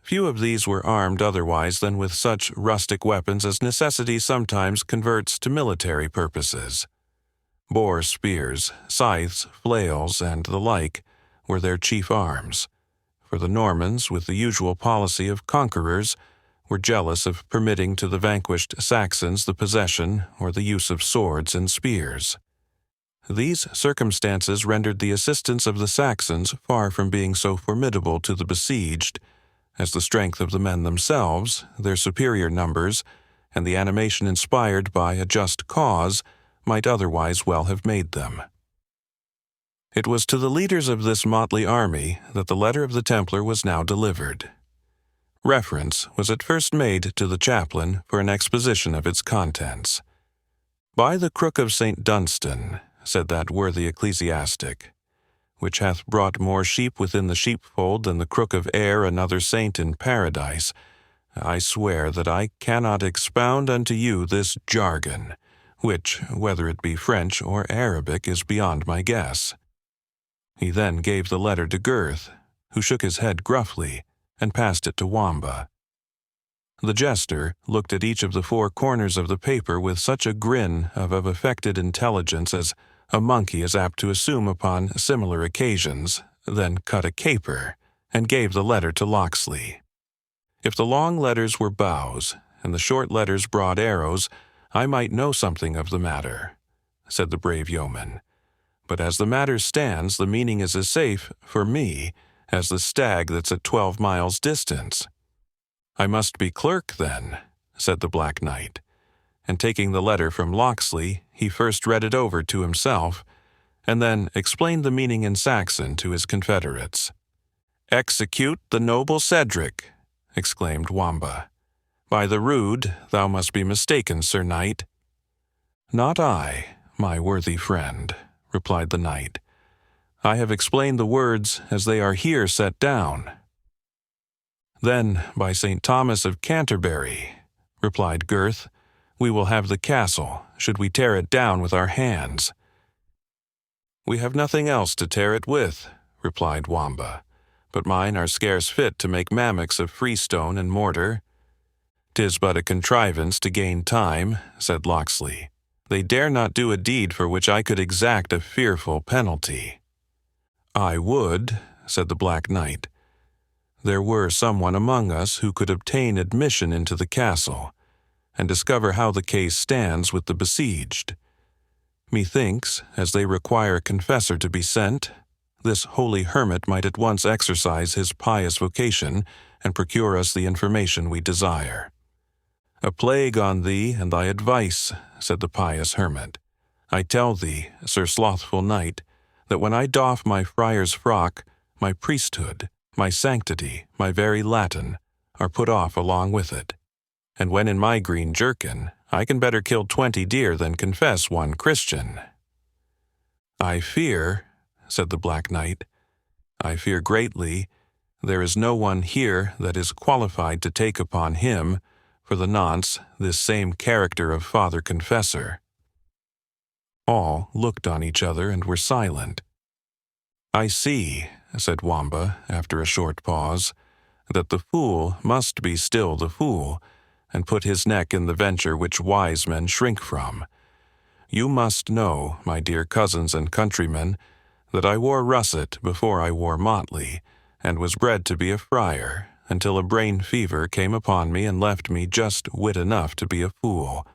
A: Few of these were armed otherwise than with such rustic weapons as necessity sometimes converts to military purposes. Boar spears, scythes, flails, and the like were their chief arms, for the Normans, with the usual policy of conquerors, were jealous of permitting to the vanquished Saxons the possession or the use of swords and spears. These circumstances rendered the assistance of the Saxons far from being so formidable to the besieged, as the strength of the men themselves, their superior numbers, and the animation inspired by a just cause might otherwise well have made them. It was to the leaders of this motley army that the letter of the Templar was now delivered. Reference was at first made to the chaplain for an exposition of its contents. "By the crook of St. Dunstan," said that worthy ecclesiastic, "which hath brought more sheep within the sheepfold than the crook of Ayr another saint in paradise, I swear that I cannot expound unto you this jargon, which, whether it be French or Arabic, is beyond my guess." He then gave the letter to Gurth, who shook his head gruffly, and passed it to Wamba. The jester looked at each of the 4 corners of the paper with such a grin of affected intelligence as a monkey is apt to assume upon similar occasions, then cut a caper, and gave the letter to Locksley. "If the long letters were bows, and the short letters broad arrows, I might know something of the matter," said the brave yeoman. "But as the matter stands, the meaning is as safe, for me, as the stag that's at 12 miles distance." "I must be clerk, then," said the Black Knight, and taking the letter from Locksley, he first read it over to himself, and then explained the meaning in Saxon to his confederates. "Execute the noble Cedric," exclaimed Wamba. "By the rood, thou must be mistaken, Sir Knight." "Not I, my worthy friend," replied the knight. "I have explained the words as they are here set down." "Then, by St. Thomas of Canterbury," replied Gurth, "we will have the castle, should we tear it down with our hands." "We have nothing else to tear it with," replied Wamba, "but mine are scarce fit to make mammocks of freestone and mortar." "'Tis but a contrivance to gain time," said Locksley. "They dare not do a deed for which I could exact a fearful penalty." "I would," said the Black Knight, "there were someone among us who could obtain admission into the castle, and discover how the case stands with the besieged. Methinks, as they require a confessor to be sent, this holy hermit might at once exercise his pious vocation and procure us the information we desire." "A plague on thee and thy advice," said the pious hermit. "I tell thee, Sir Slothful Knight, that when I doff my friar's frock, my priesthood, my sanctity, my very Latin, are put off along with it. And when in my green jerkin, I can better kill 20 deer than confess one Christian." "I fear," said the Black Knight, "I fear greatly, there is no one here that is qualified to take upon him, for the nonce, this same character of Father Confessor." All looked on each other and were silent. "I see," said Wamba, after a short pause, "that the fool must be still the fool, and put his neck in the venture which wise men shrink from. You must know, my dear cousins and countrymen, that I wore russet before I wore motley, and was bred to be a friar, until a brain fever came upon me and left me just wit enough to be a fool.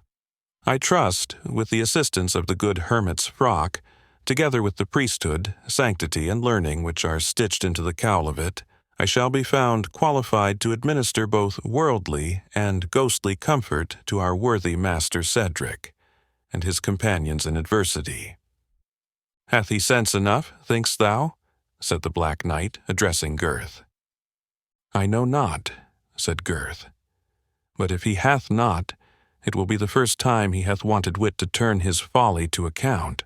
A: I trust, with the assistance of the good hermit's frock, together with the priesthood, sanctity, and learning which are stitched into the cowl of it, I shall be found qualified to administer both worldly and ghostly comfort to our worthy master Cedric, and his companions in adversity. Hath he sense enough, thinkst thou?" said the Black Knight, addressing Gurth. "I know not," said Gurth. "But if he hath not, it will be the first time he hath wanted wit to turn his folly to account."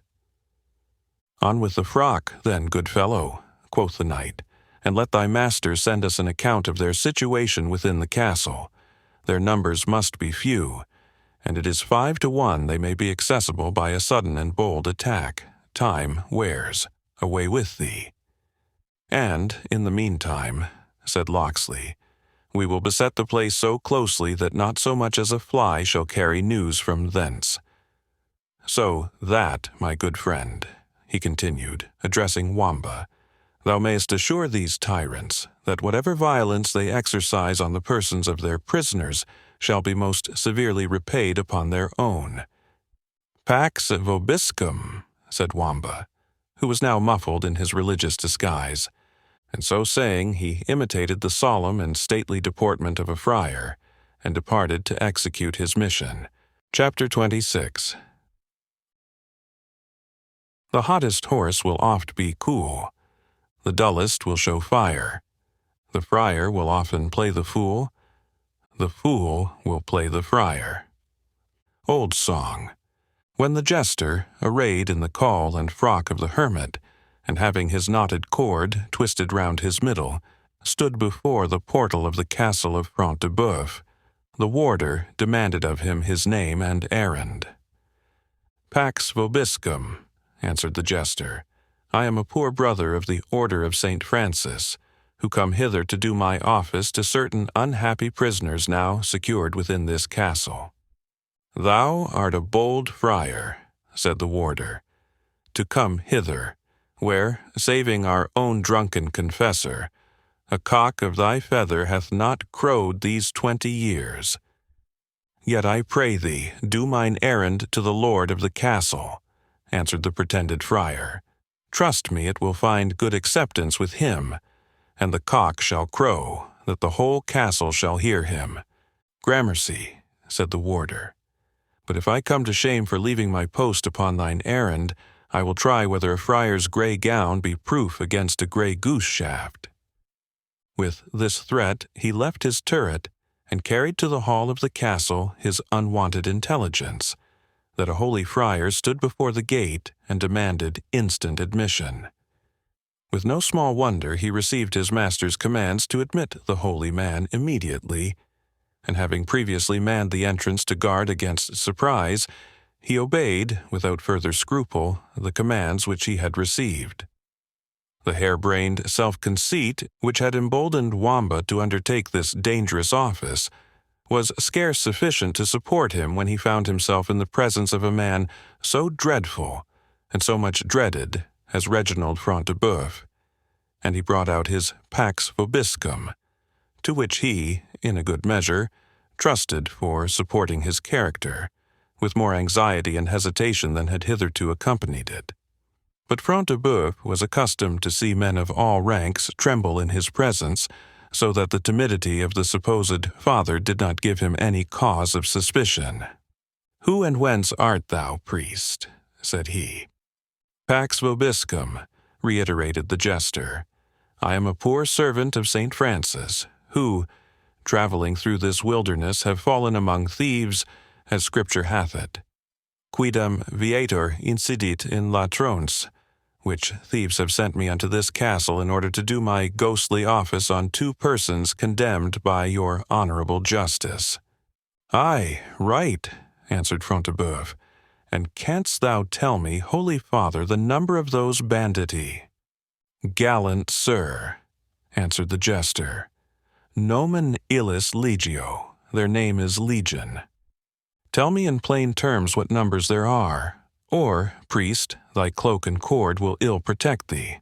A: "On with the frock, then, good fellow," quoth the knight, "and let thy master send us an account of their situation within the castle. Their numbers must be few, and it is 5 to 1 they may be accessible by a sudden and bold attack. Time wears. Away with thee." "And, in the meantime," said Locksley, "we will beset the place so closely that not so much as a fly shall carry news from thence. So that, my good friend," he continued, addressing Wamba, "thou mayest assure these tyrants that whatever violence they exercise on the persons of their prisoners shall be most severely repaid upon their own." "Pax vobiscum," said Wamba, who was now muffled in his religious disguise, and so saying he imitated the solemn and stately deportment of a friar, and departed to execute his mission. Chapter 26. The hottest horse will oft be cool. The dullest will show fire. The friar will often play the fool. The fool will play the friar. Old song. When the jester, arrayed in the caul and frock of the hermit, and having his knotted cord twisted round his middle, stood before the portal of the castle of Front de Bœuf, the warder demanded of him his name and errand. "Pax vobiscum," answered the jester. "I am a poor brother of the Order of St. Francis, who come hither to do my office to certain unhappy prisoners now secured within this castle." "Thou art a bold friar," said the warder, "to come hither, where, saving our own drunken confessor, a cock of thy feather hath not crowed these 20 years. Yet I pray thee, do mine errand to the lord of the castle," answered the pretended friar. "Trust me, it will find good acceptance with him, and the cock shall crow, that the whole castle shall hear him." "Gramercy," said the warder. "But if I come to shame for leaving my post upon thine errand, I will try whether a friar's grey gown be proof against a grey goose shaft." With this threat he left his turret and carried to the hall of the castle his unwanted intelligence, that a holy friar stood before the gate and demanded instant admission. With no small wonder he received his master's commands to admit the holy man immediately, and having previously manned the entrance to guard against surprise, he obeyed, without further scruple, the commands which he had received. The harebrained self-conceit which had emboldened Wamba to undertake this dangerous office was scarce sufficient to support him when he found himself in the presence of a man so dreadful and so much dreaded as Reginald Front de Bœuf, and he brought out his pax vobiscum, to which he, in a good measure, trusted for supporting his character, with more anxiety and hesitation than had hitherto accompanied it. But Front de Bœuf was accustomed to see men of all ranks tremble in his presence, so that the timidity of the supposed father did not give him any cause of suspicion. "Who and whence art thou, priest?" said he. "Pax vobiscum," reiterated the jester. "I am a poor servant of St. Francis, who, travelling through this wilderness, have fallen among thieves, as Scripture hath it. Quidam viator incidit in latrons, which thieves have sent me unto this castle in order to do my ghostly office on 2 persons condemned by your honorable justice." "Aye, right," answered Front de Bœuf. "And canst thou tell me, holy father, the number of those banditti?" "Gallant sir," answered the jester, "nomen illis legio, their name is Legion. Tell me in plain terms what numbers there are, or, priest, thy cloak and cord will ill protect thee."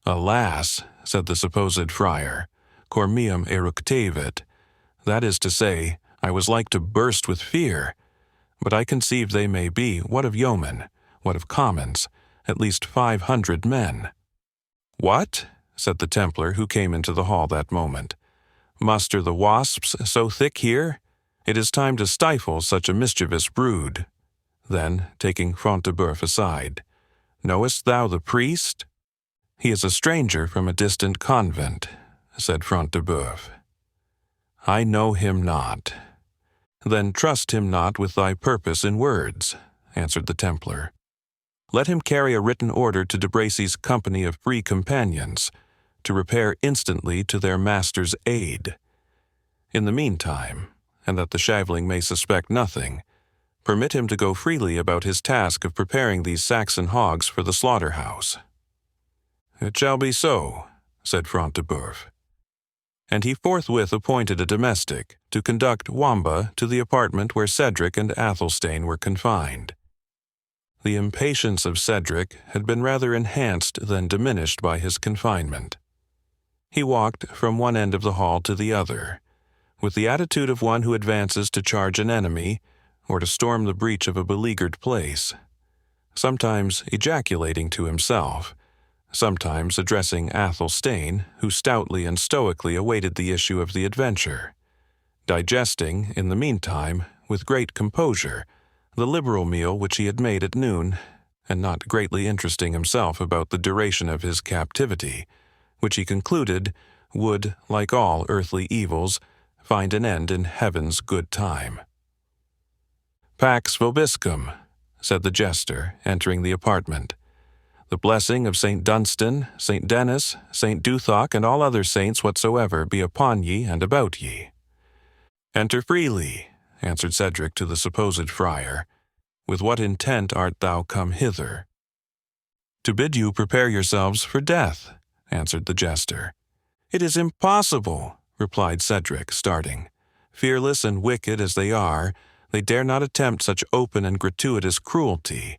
A: "Alas," said the supposed friar, "cor meum eructavit," that is to say, I was like to burst with fear, but I conceive they may be, what of yeomen, what of commons, at least 500 men. "What?" said the Templar, who came into the hall that moment. "Muster the wasps so thick here? It is time to stifle such a mischievous brood." Then, taking Front de Bœuf aside, "Knowest thou the priest?" "He is a stranger from a distant convent," said Front de Bœuf. "I know him not." "Then trust him not with thy purpose in words," answered the Templar. "Let him carry a written order to de Bracy's company of free companions, to repair instantly to their master's aid. In the meantime, and that the shaveling may suspect nothing, permit him to go freely about his task of preparing these Saxon hogs for the slaughter-house." "It shall be so," said Front de Bœuf. And he forthwith appointed a domestic to conduct Wamba to the apartment where Cedric and Athelstane were confined. The impatience of Cedric had been rather enhanced than diminished by his confinement. He walked from one end of the hall to the other, with the attitude of one who advances to charge an enemy, or to storm the breach of a beleaguered place, sometimes ejaculating to himself, sometimes addressing Athelstane, who stoutly and stoically awaited the issue of the adventure, digesting, in the meantime, with great composure, the liberal meal which he had made at noon, and not greatly interesting himself about the duration of his captivity, which he concluded would, like all earthly evils, find an end in heaven's good time. "Pax vobiscum," said the jester, entering the apartment. "The blessing of St. Dunstan, St. Dennis, St. Duthoc, and all other saints whatsoever be upon ye and about ye." "Enter freely," answered Cedric to the supposed friar. "With what intent art thou come hither?" "To bid you prepare yourselves for death," answered the jester. "It is impossible," replied Cedric, starting. "Fearless and wicked as they are, they dare not attempt such open and gratuitous cruelty."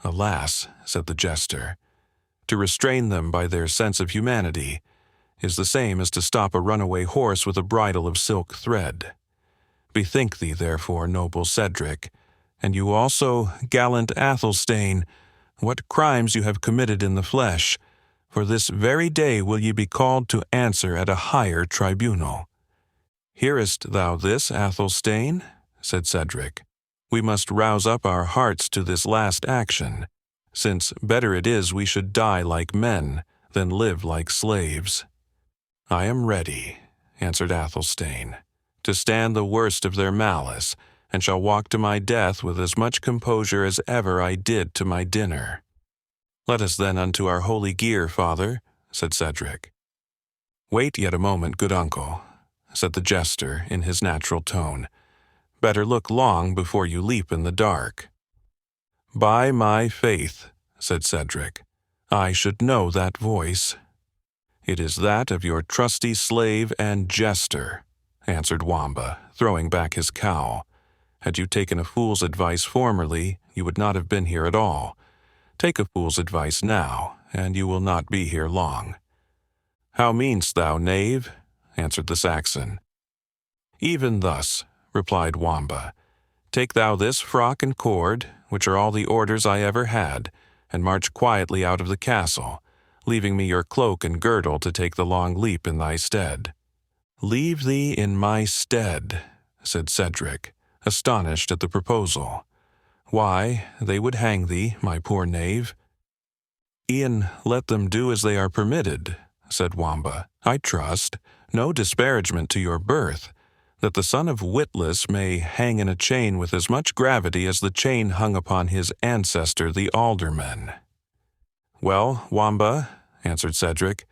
A: "Alas," said the jester, "to restrain them by their sense of humanity is the same as to stop a runaway horse with a bridle of silk thread. Bethink thee, therefore, noble Cedric, and you also, gallant Athelstane, what crimes you have committed in the flesh, for this very day will ye be called to answer at a higher tribunal." "Hearest thou this, Athelstane?" said Cedric. "We must rouse up our hearts to this last action, since better it is we should die like men than live like slaves." "I am ready," answered Athelstane, "to stand the worst of their malice, and shall walk to my death with as much composure as ever I did to my dinner." "Let us then unto our holy gear, father," said Cedric. "Wait yet a moment, good uncle," said the jester in his natural tone. "Better look long before you leap in the dark." "By my faith," said Cedric, "I should know that voice." "It is that of your trusty slave and jester," answered Wamba, throwing back his cowl. "Had you taken a fool's advice formerly, you would not have been here at all. Take a fool's advice now, and you will not be here long." "How meanest thou, knave?" answered the Saxon. "Even thus," replied Wamba. "Take thou this frock and cord, which are all the orders I ever had, and march quietly out of the castle, leaving me your cloak and girdle to take the long leap in thy stead." "Leave thee in my stead," said Cedric, astonished at the proposal. "Why, they would hang thee, my poor knave." "E'en let them do as they are permitted," said Wamba. "I trust, no disparagement to your birth, that the son of Witless may hang in a chain with as much gravity as the chain hung upon his ancestor the alderman." "Well, Wamba," answered Cedric,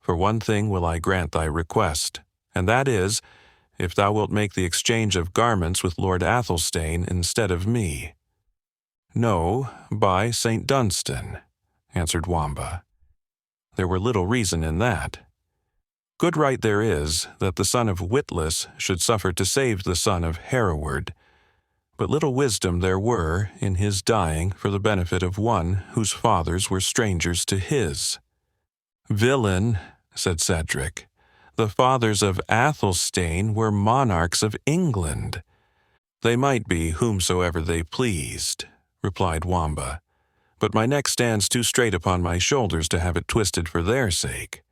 A: "for one thing will I grant thy request, and that is, if thou wilt make the exchange of garments with Lord Athelstane instead of me." "No, by St. Dunstan," answered Wamba. There were little reason in that. Good right there is that the son of Witless should suffer to save the son of Hereward, but little wisdom there were in his dying for the benefit of one whose fathers were strangers to his. "Villain," said Cedric, "the fathers of Athelstane were monarchs of England." "They might be whomsoever they pleased," replied Wamba, "but my neck stands too straight upon my shoulders to have it twisted for their sake.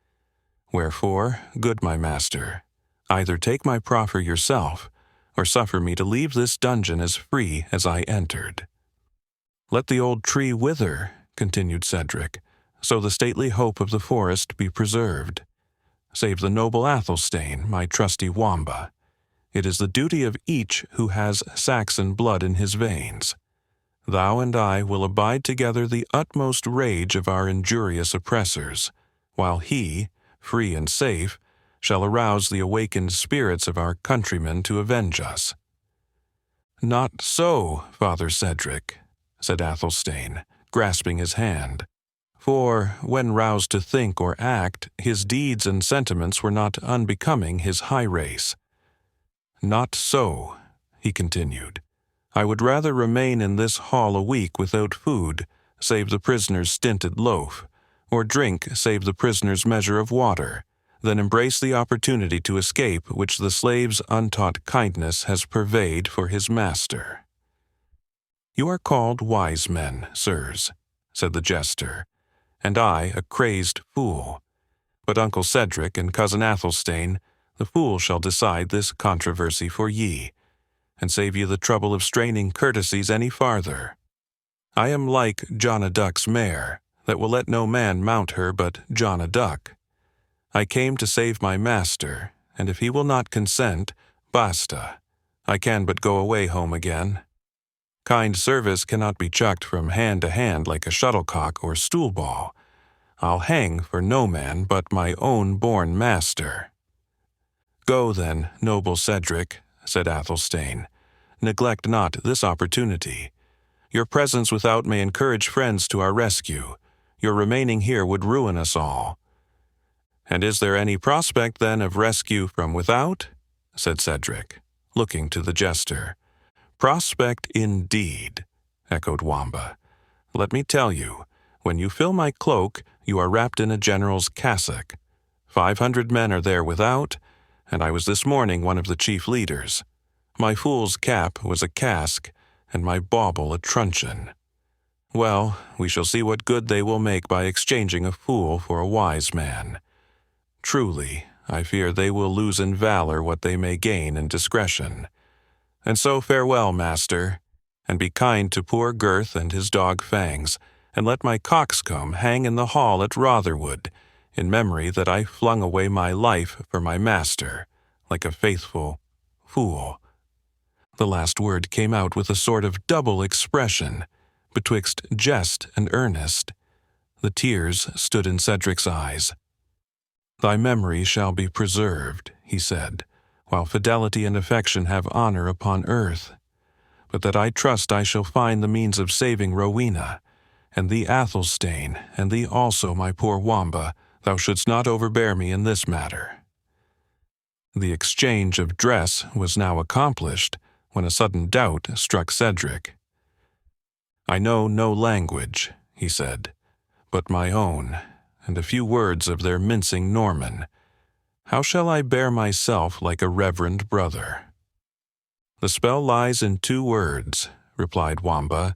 A: Wherefore, good my master, either take my proffer yourself, or suffer me to leave this dungeon as free as I entered." "Let the old tree wither," continued Cedric, "so the stately hope of the forest be preserved. Save the noble Athelstane, my trusty Wamba. It is the duty of each who has Saxon blood in his veins. Thou and I will abide together the utmost rage of our injurious oppressors, while he, free and safe, shall arouse the awakened spirits of our countrymen to avenge us." "Not so, Father Cedric," said Athelstane, grasping his hand. For, when roused to think or act, his deeds and sentiments were not unbecoming his high race. "Not so," he continued. "I would rather remain in this hall a week without food, save the prisoner's stinted loaf, or drink save the prisoner's measure of water, than embrace the opportunity to escape which the slave's untaught kindness has purveyed for his master." "You are called wise men, sirs," said the jester, "and I a crazed fool. But Uncle Cedric and Cousin Athelstane, the fool shall decide this controversy for ye, and save ye the trouble of straining courtesies any farther. I am like John a Duck's mare, that will let no man mount her but John a Duck. I came to save my master, and if he will not consent, basta. I can but go away home again. Kind service cannot be chucked from hand to hand like a shuttlecock or stool ball. I'll hang for no man but my own born master." "Go then, noble Cedric," said Athelstane. "Neglect not this opportunity. Your presence without may encourage friends to our rescue. Your remaining here would ruin us all." "And is there any prospect, then, of rescue from without?" said Cedric, looking to the jester. "Prospect indeed," echoed Wamba. "Let me tell you, when you fill my cloak, you are wrapped in a general's cassock. 500 men are there without, and I was this morning one of the chief leaders. My fool's cap was a casque, and my bauble a truncheon. Well, we shall see what good they will make by exchanging a fool for a wise man. Truly, I fear they will lose in valor what they may gain in discretion. And so farewell, master, and be kind to poor Girth and his dog Fangs, and let my coxcomb hang in the hall at Rotherwood, in memory that I flung away my life for my master, like a faithful fool." The last word came out with a sort of double expression, betwixt jest and earnest. The tears stood in Cedric's eyes. "Thy memory shall be preserved," he said, "while fidelity and affection have honor upon earth. But that I trust I shall find the means of saving Rowena, and thee, Athelstane, and thee also, my poor Wamba, thou shouldst not overbear me in this matter." The exchange of dress was now accomplished, when a sudden doubt struck Cedric. "I know no language," he said, "but my own, and a few words of their mincing Norman. How shall I bear myself like a reverend brother?" "The spell lies in 2 words," replied Wamba.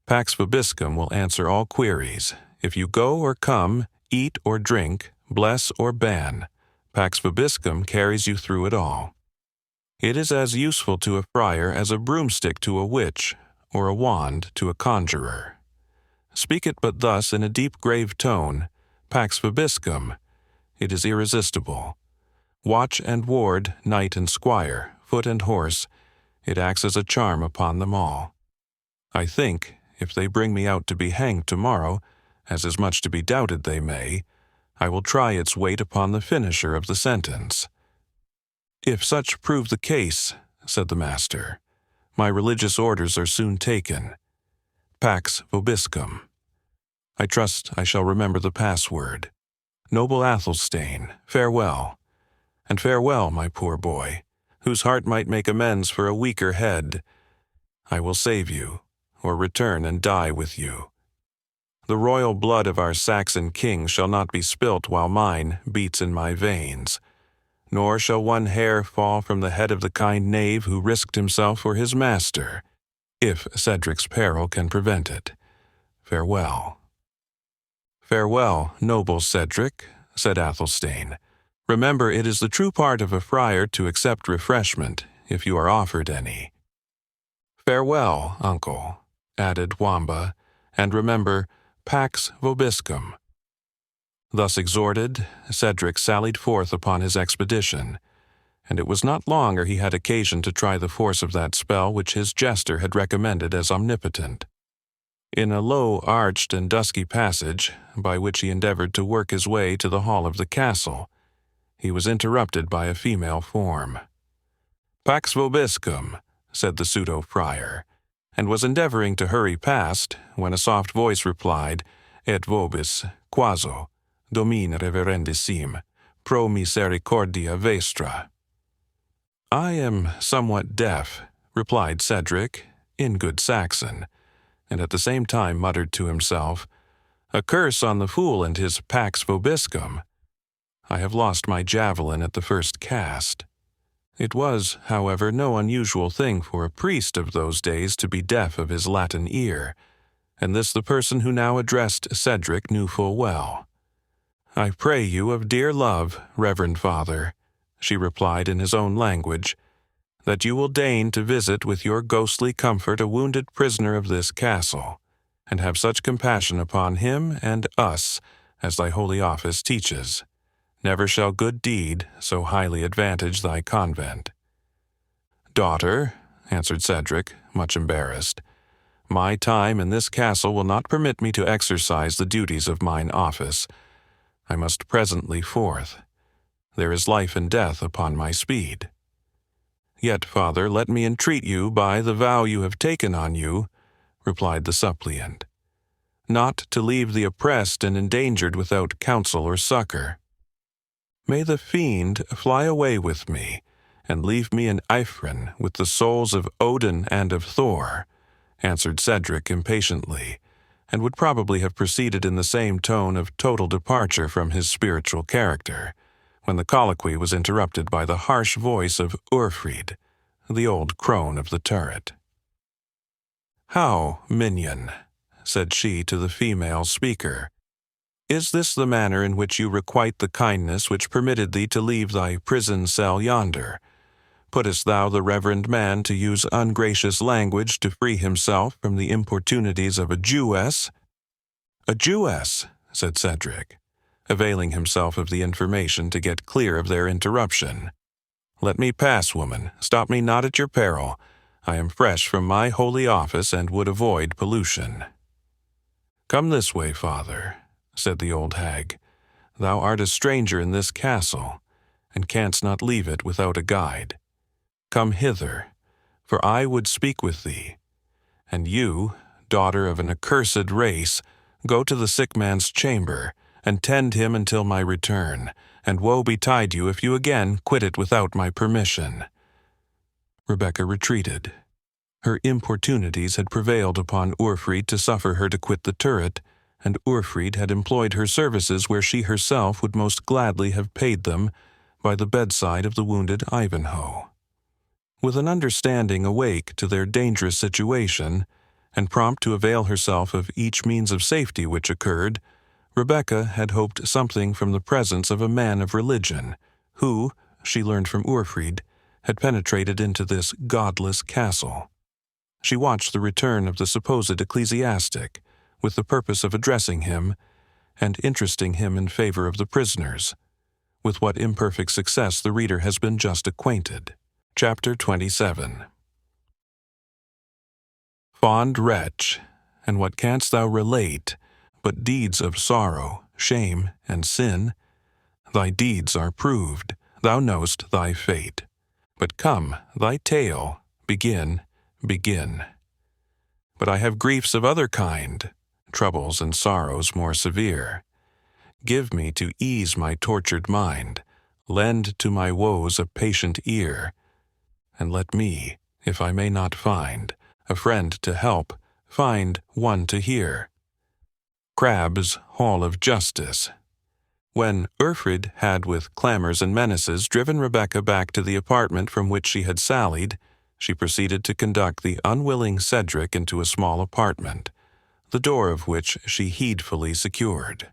A: "Pax vobiscum will answer all queries. If you go or come, eat or drink, bless or ban, Pax vobiscum carries you through it all. It is as useful to a friar as a broomstick to a witch, or a wand to a conjurer. Speak it but thus in a deep grave tone, Pax vobiscum, it is irresistible. Watch and ward, knight and squire, foot and horse, it acts as a charm upon them all. I think, if they bring me out to be hanged tomorrow, as is much to be doubted they may, I will try its weight upon the finisher of the sentence." "If such prove the case," said the master, "my religious orders are soon taken. Pax vobiscum. I trust I shall remember the password. Noble Athelstane, farewell. And farewell, my poor boy, whose heart might make amends for a weaker head. I will save you, or return and die with you. The royal blood of our Saxon king shall not be spilt while mine beats in my veins, nor shall one hair fall from the head of the kind knave who risked himself for his master, if Cedric's peril can prevent it. Farewell." "Farewell, noble Cedric," said Athelstane. "Remember, it is the true part of a friar to accept refreshment, if you are offered any." "Farewell, uncle," added Wamba, "and remember, Pax vobiscum." Thus exhorted, Cedric sallied forth upon his expedition, and it was not long ere he had occasion to try the force of that spell which his jester had recommended as omnipotent. In a low, arched, and dusky passage, by which he endeavored to work his way to the hall of the castle, he was interrupted by a female form. "Pax vobiscum," said the pseudo-friar, and was endeavoring to hurry past, when a soft voice replied, "Et vobis, quaso, domine reverendissim, pro misericordia vestra." "I am somewhat deaf," replied Cedric, in good Saxon, and at the same time muttered to himself, "A curse on the fool and his Pax vobiscum. I have lost my javelin at the first cast." It was, however, no unusual thing for a priest of those days to be deaf of his Latin ear, and this the person who now addressed Cedric knew full well. "I pray you of dear love, reverend father," she replied in his own language, "that you will deign to visit with your ghostly comfort a wounded prisoner of this castle, and have such compassion upon him and us as thy holy office teaches. Never shall good deed so highly advantage thy convent." "Daughter," answered Cedric, much embarrassed, "my time in this castle will not permit me to exercise the duties of mine office. I must presently forth. There is life and death upon my speed." "Yet, father, let me entreat you by the vow you have taken on you," replied the suppliant, "not to leave the oppressed and endangered without counsel or succor." "May the fiend fly away with me, and leave me in Ifrin with the souls of Odin and of Thor," answered Cedric impatiently, and would probably have proceeded in the same tone of total departure from his spiritual character, when the colloquy was interrupted by the harsh voice of Urfried, the old crone of the turret. "How, minion," said she to the female speaker, "is this the manner in which you requite the kindness which permitted thee to leave thy prison cell yonder? Puttest thou the reverend man to use ungracious language to free himself from the importunities of a Jewess?" "A Jewess," said Cedric, availing himself of the information to get clear of their interruption. "Let me pass, woman. Stop me not at your peril. I am fresh from my holy office and would avoid pollution." "Come this way, father," said the old hag. "Thou art a stranger in this castle, and canst not leave it without a guide. Come hither, for I would speak with thee. And you, daughter of an accursed race, go to the sick man's chamber, and tend him until my return, and woe betide you if you again quit it without my permission." Rebecca retreated. Her importunities had prevailed upon Urfried to suffer her to quit the turret, and Urfried had employed her services where she herself would most gladly have paid them, by the bedside of the wounded Ivanhoe. With an understanding awake to their dangerous situation, and prompt to avail herself of each means of safety which occurred, Rebecca had hoped something from the presence of a man of religion, who, she learned from Urfried, had penetrated into this godless castle. She watched the return of the supposed ecclesiastic, with the purpose of addressing him, and interesting him in favor of the prisoners. With what imperfect success the reader has been just acquainted. Chapter 27. Fond wretch, and what canst thou relate, but deeds of sorrow, shame, and sin? Thy deeds are proved, thou know'st thy fate. But come, thy tale, begin. But I have griefs of other kind, troubles and sorrows more severe. Give me to ease my tortured mind, lend to my woes a patient ear, and let me, if I may not find a friend to help, find one to hear. Crabbe's Hall of Justice. When Urfried had with clamours and menaces driven Rebecca back to the apartment from which she had sallied, she proceeded to conduct the unwilling Cedric into a small apartment, the door of which she heedfully secured.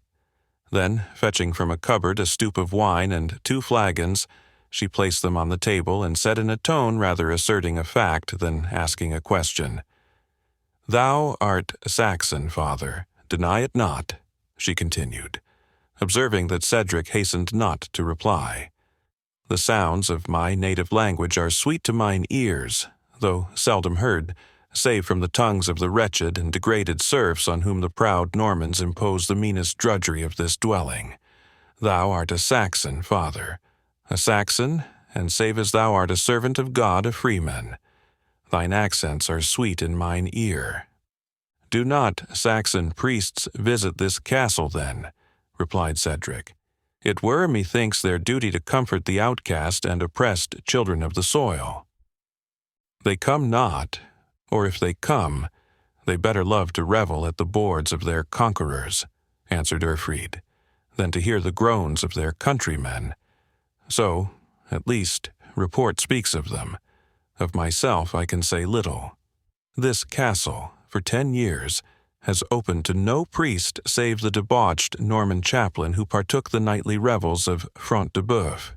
A: Then, fetching from a cupboard a stoup of wine and 2 flagons, she placed them on the table and said in a tone rather asserting a fact than asking a question, "Thou art Saxon, father, deny it not," she continued, observing that Cedric hastened not to reply. "The sounds of my native language are sweet to mine ears, though seldom heard, save from the tongues of the wretched and degraded serfs on whom the proud Normans impose the meanest drudgery of this dwelling. Thou art a Saxon, father, a Saxon, and save as thou art a servant of God, a freeman. Thine accents are sweet in mine ear." "Do not Saxon priests visit this castle, then?" replied Cedric. "It were, methinks, their duty to comfort the outcast and oppressed children of the soil." "They come not, or if they come, they better love to revel at the boards of their conquerors," answered Urfried, "than to hear the groans of their countrymen. So, at least, report speaks of them. Of myself I can say little. This castle, for 10 years, has opened to no priest save the debauched Norman chaplain who partook the nightly revels of Front de Bœuf,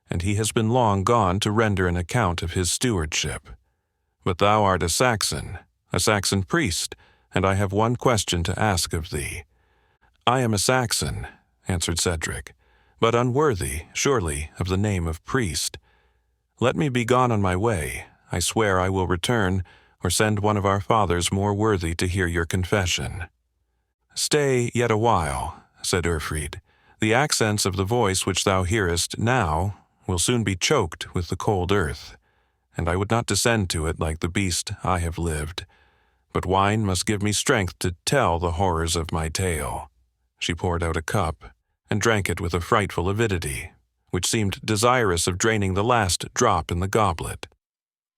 A: and he has been long gone to render an account of his stewardship. But thou art a Saxon priest, and I have one question to ask of thee." "I am a Saxon," answered Cedric, "but unworthy, surely, of the name of priest. Let me be gone on my way. I swear I will return, or send one of our fathers more worthy to hear your confession." "Stay yet a while," said Urfried. "The accents of the voice which thou hearest now will soon be choked with the cold earth, and I would not descend to it like the beast I have lived. But wine must give me strength to tell the horrors of my tale." She poured out a cup, and drank it with a frightful avidity, which seemed desirous of draining the last drop in the goblet.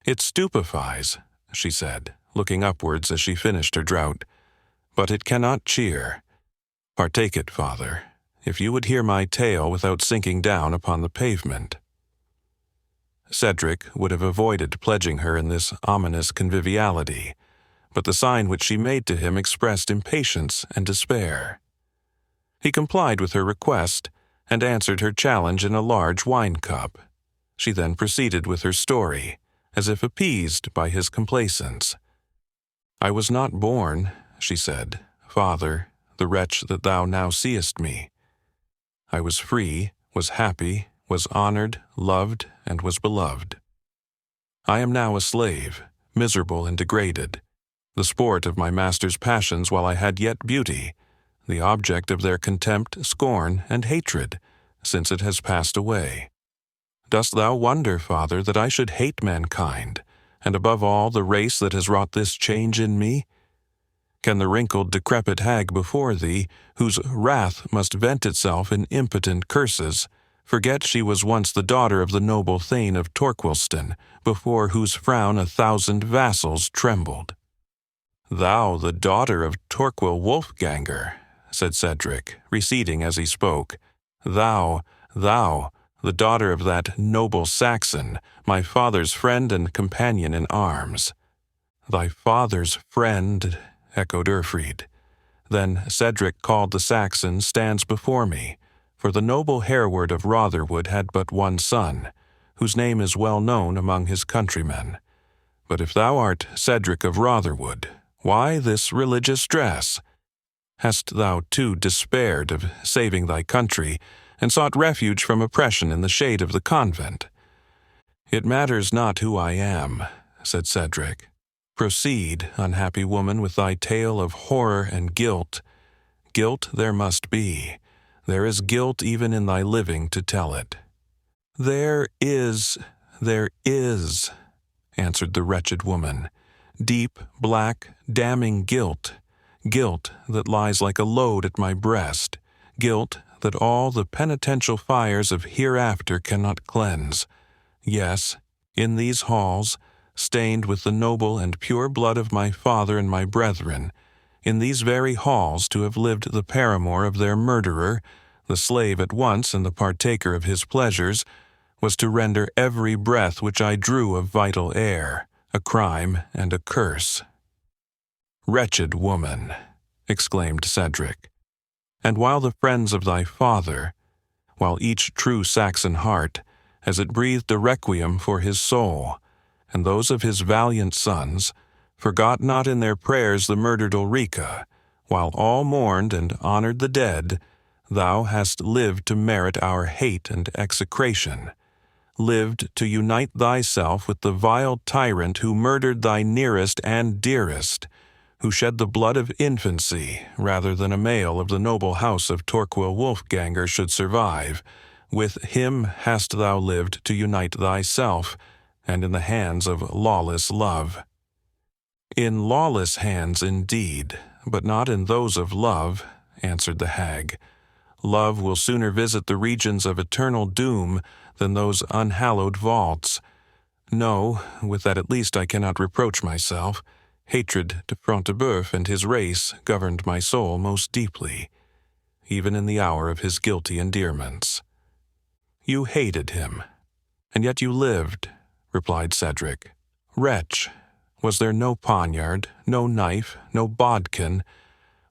A: "It stupefies," she said, looking upwards as she finished her draught, "but it cannot cheer. Partake it, father, if you would hear my tale without sinking down upon the pavement." Cedric would have avoided pledging her in this ominous conviviality, but the sign which she made to him expressed impatience and despair. He complied with her request, and answered her challenge in a large wine-cup. She then proceeded with her story, as if appeased by his complaisance. "I was not born," she said, "father, the wretch that thou now seest me. I was free, was happy, was honored, loved, and was beloved. I am now a slave, miserable and degraded, the sport of my master's passions while I had yet beauty, the object of their contempt, scorn, and hatred, since it has passed away. Dost thou wonder, Father, that I should hate mankind, and above all the race that has wrought this change in me? Can the wrinkled, decrepit hag before thee, whose wrath must vent itself in impotent curses, forget she was once the daughter of the noble Thane of Torquilston, before whose frown 1,000 vassals trembled? Thou, the daughter of Torquil Wolfganger, said Cedric, receding as he spoke. Thou, the daughter of that noble Saxon, my father's friend and companion in arms. Thy father's friend, echoed Urfried. Then Cedric, called the Saxon, stands before me, for the noble Hereward of Rotherwood had but one son, whose name is well known among his countrymen. But if thou art Cedric of Rotherwood, why this religious dress? Hast thou too despaired of saving thy country, and sought refuge from oppression in the shade of the convent? It matters not who I am, said Cedric. Proceed, unhappy woman, with thy tale of horror and guilt. Guilt there must be. There is guilt even in thy living to tell it. There is, answered the wretched woman. Deep, black, damning guilt. Guilt that lies like a load at my breast. Guilt that all the penitential fires of hereafter cannot cleanse. Yes, in these halls, stained with the noble and pure blood of my father and my brethren, in these very halls to have lived the paramour of their murderer, the slave at once and the partaker of his pleasures, was to render every breath which I drew of vital air a crime and a curse. Wretched woman, exclaimed Cedric, and while the friends of thy father, while each true Saxon heart, as it breathed a requiem for his soul, and those of his valiant sons, forgot not in their prayers the murdered Ulrica, while all mourned and honored the dead, thou hast lived to merit our hate and execration, lived to unite thyself with the vile tyrant who murdered thy nearest and dearest, who shed the blood of infancy rather than a male of the noble house of Torquil Wolfganger should survive. With him hast thou lived to unite thyself, and in the hands of lawless love. In lawless hands indeed, but not in those of love, answered the hag. Love will sooner visit the regions of eternal doom than those unhallowed vaults. No, with that at least I cannot reproach myself. Hatred to Front de Bœuf and his race governed my soul most deeply, even in the hour of his guilty endearments. You hated him, and yet you lived, replied Cedric. Wretch, was there no poniard, no knife, no bodkin?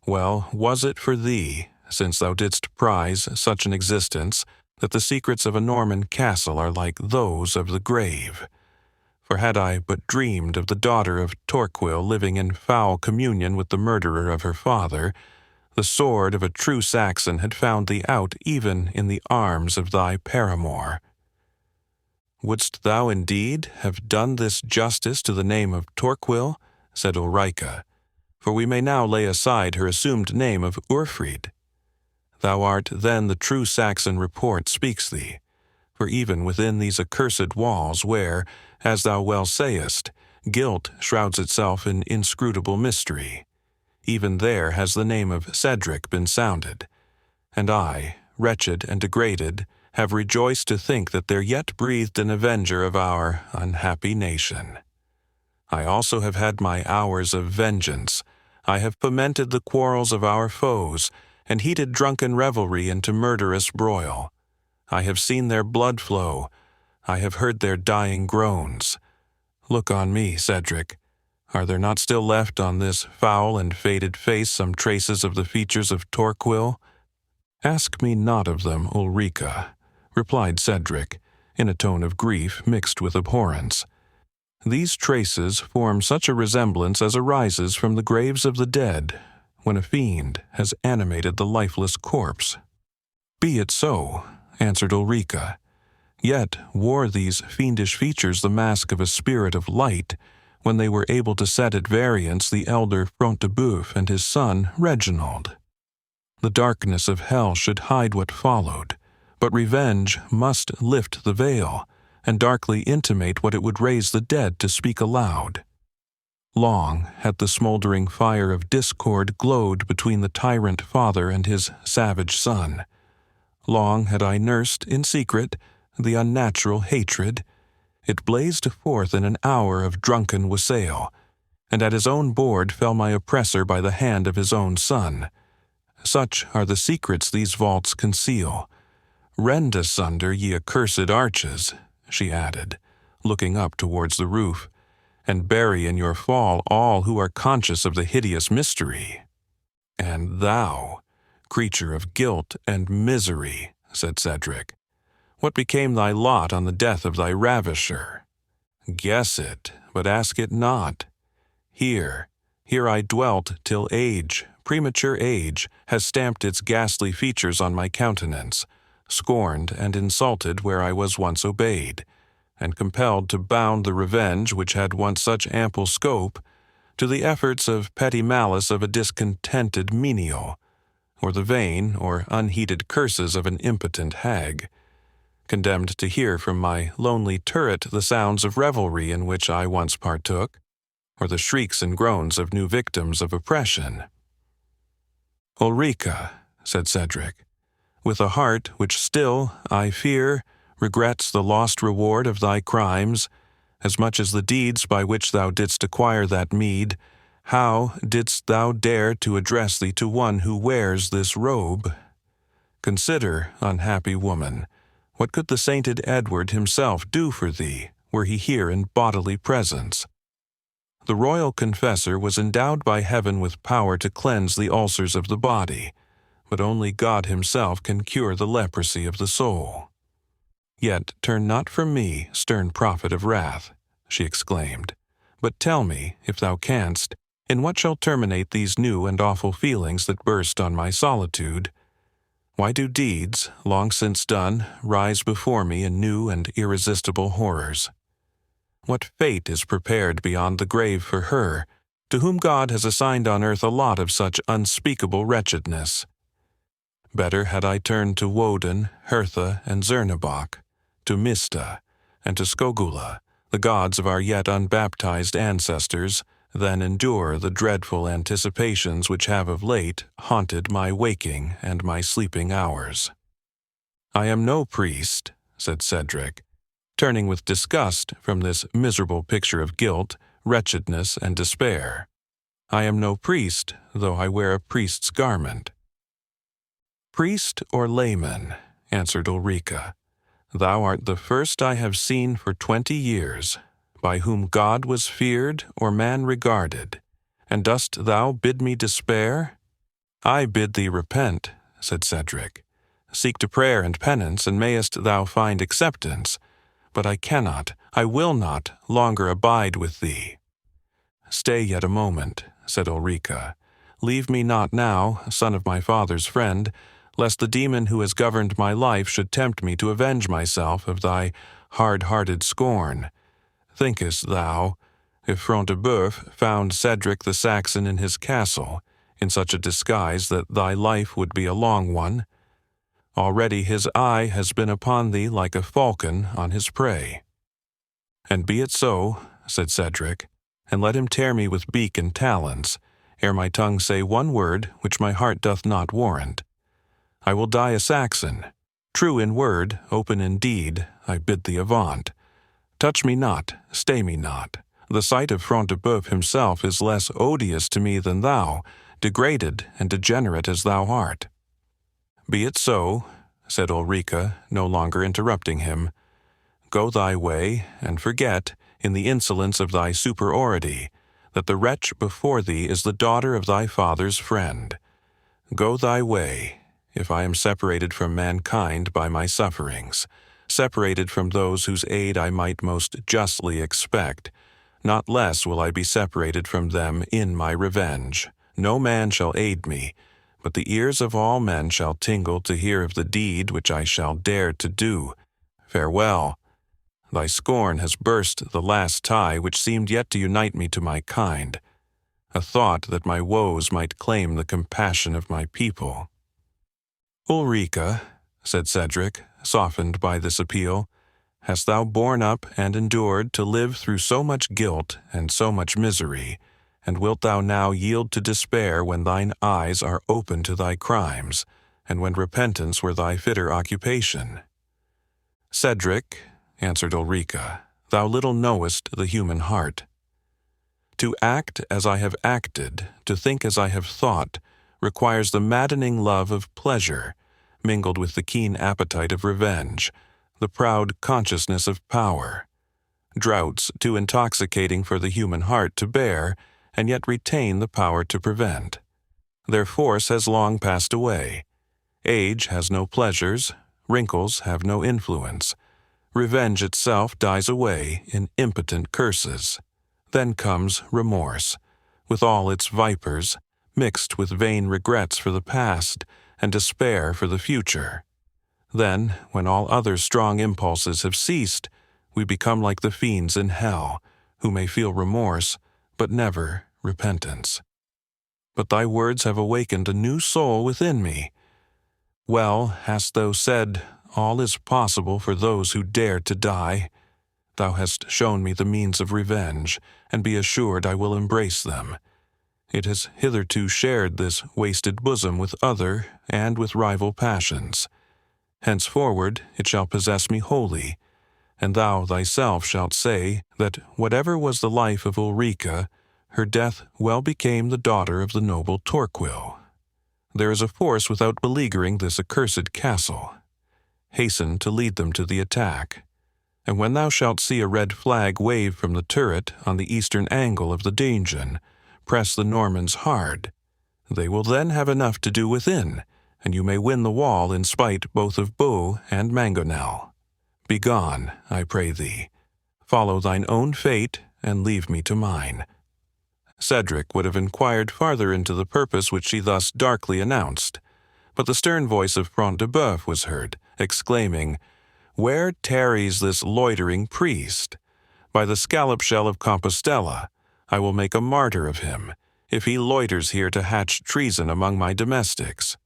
A: Well, was it for thee, since thou didst prize such an existence, that the secrets of a Norman castle are like those of the grave? For had I but dreamed of the daughter of Torquil living in foul communion with the murderer of her father, the sword of a true Saxon had found thee out even in the arms of thy paramour. Wouldst thou indeed have done this justice to the name of Torquil? Said Ulrica, for we may now lay aside her assumed name of Urfried. Thou art then the true Saxon report speaks thee, for even within these accursed walls where, as thou well sayest, guilt shrouds itself in inscrutable mystery, even there has the name of Cedric been sounded, and I, wretched and degraded, have rejoiced to think that there yet breathed an avenger of our unhappy nation. I also have had my hours of vengeance. I have fomented the quarrels of our foes, and heated drunken revelry into murderous broil. I have seen their blood flow. I have heard their dying groans. Look on me, Cedric. Are there not still left on this foul and faded face some traces of the features of Torquil? Ask me not of them, Ulrica, replied Cedric, in a tone of grief mixed with abhorrence. These traces form such a resemblance as arises from the graves of the dead, when a fiend has animated the lifeless corpse. Be it so, answered Ulrica. Yet wore these fiendish features the mask of a spirit of light, when they were able to set at variance the elder Front de Bœuf and his son Reginald. The darkness of hell should hide what followed, but revenge must lift the veil, and darkly intimate what it would raise the dead to speak aloud. Long had the smoldering fire of discord glowed between the tyrant father and his savage son. Long had I nursed, in secret, the unnatural hatred. It blazed forth in an hour of drunken wassail, and at his own board fell my oppressor by the hand of his own son. Such are the secrets these vaults conceal. Rend asunder, ye accursed arches, she added, looking up towards the roof, and bury in your fall all who are conscious of the hideous mystery. And thou, creature of guilt and misery, said Cedric, what became thy lot on the death of thy ravisher? Guess it, but ask it not. Here I dwelt till age, premature age, has stamped its ghastly features on my countenance, scorned and insulted where I was once obeyed, and compelled to bound the revenge which had once such ample scope to the efforts of petty malice of a discontented menial, or the vain or unheeded curses of an impotent hag, condemned to hear from my lonely turret the sounds of revelry in which I once partook, or the shrieks and groans of new victims of oppression. Ulrica, said Cedric, with a heart which still, I fear, regrets the lost reward of thy crimes, as much as the deeds by which thou didst acquire that meed, how didst thou dare to address thee to one who wears this robe? Consider, unhappy woman, what could the sainted Edward himself do for thee, were he here in bodily presence? The royal confessor was endowed by heaven with power to cleanse the ulcers of the body, but only God himself can cure the leprosy of the soul. Yet turn not from me, stern prophet of wrath, she exclaimed, but tell me, if thou canst, in what shall terminate these new and awful feelings that burst on my solitude? Why do deeds, long since done, rise before me in new and irresistible horrors? What fate is prepared beyond the grave for her, to whom God has assigned on earth a lot of such unspeakable wretchedness? Better had I turned to Woden, Hertha, and Zernebach, to Mista, and to Skogula, the gods of our yet unbaptized ancestors, than endure the dreadful anticipations which have of late haunted my waking and my sleeping hours. I am no priest, said Cedric, turning with disgust from this miserable picture of guilt, wretchedness, and despair. I am no priest, though I wear a priest's garment. Priest or layman, answered Ulrica, thou art the first I have seen for 20 years, by whom God was feared or man regarded, and dost thou bid me despair? I bid thee repent, said Cedric. Seek to prayer and penance, and mayest thou find acceptance, but I cannot, I will not, longer abide with thee. Stay yet a moment, said Ulrica. Leave me not now, son of my father's friend, lest the demon who has governed my life should tempt me to avenge myself of thy hard-hearted scorn. Thinkest thou, if Front de Bœuf found Cedric the Saxon in his castle, in such a disguise that thy life would be a long one? Already his eye has been upon thee like a falcon on his prey. And be it so, said Cedric, and let him tear me with beak and talons, ere my tongue say one word which my heart doth not warrant. I will die a Saxon. True in word, open in deed, I bid thee avaunt. Touch me not, stay me not. The sight of Front de Bœuf himself is less odious to me than thou, degraded and degenerate as thou art. Be it so, said Ulrica, no longer interrupting him. Go thy way, and forget, in the insolence of thy superiority, that the wretch before thee is the daughter of thy father's friend. Go thy way, if I am separated from mankind by my sufferings, separated from those whose aid I might most justly expect, not less will I be separated from them in my revenge, No man shall aid me, but the ears of all men shall tingle to hear of the deed which I shall dare to do. Farewell. Thy scorn has burst the last tie which seemed yet to unite me to my kind, a thought that my woes might claim the compassion of my people." "Ulrica," said Cedric, softened by this appeal, "hast thou borne up and endured to live through so much guilt and so much misery, and wilt thou now yield to despair when thine eyes are open to thy crimes, and when repentance were thy fitter occupation?" "Cedric," answered Ulrica, "thou little knowest the human heart. To act as I have acted, to think as I have thought, requires the maddening love of pleasure, mingled with the keen appetite of revenge, the proud consciousness of power. Droughts too intoxicating for the human heart to bear, and yet retain the power to prevent. Their force has long passed away. Age has no pleasures, wrinkles have no influence. Revenge itself dies away in impotent curses. Then comes remorse, with all its vipers, mixed with vain regrets for the past and despair for the future. Then, when all other strong impulses have ceased, we become like the fiends in hell, who may feel remorse, but never repentance. But thy words have awakened a new soul within me. Well hast thou said, all is possible for those who dare to die. Thou hast shown me the means of revenge, and be assured I will embrace them. It has hitherto shared this wasted bosom with other and with rival passions. Henceforward it shall possess me wholly, and thou thyself shalt say that whatever was the life of Ulrica, her death well became the daughter of the noble Torquil. There is a force without beleaguering this accursed castle. Hasten to lead them to the attack. And when thou shalt see a red flag wave from the turret on the eastern angle of the donjon, press the Normans hard. They will then have enough to do within, and you may win the wall in spite both of Beau and Mangonel. Begone, I pray thee. Follow thine own fate, and leave me to mine." Cedric would have inquired farther into the purpose which she thus darkly announced, but the stern voice of Front de Bœuf was heard, exclaiming, "Where tarries this loitering priest? By the scallop shell of Compostella, I will make a martyr of him, if he loiters here to hatch treason among my domestics."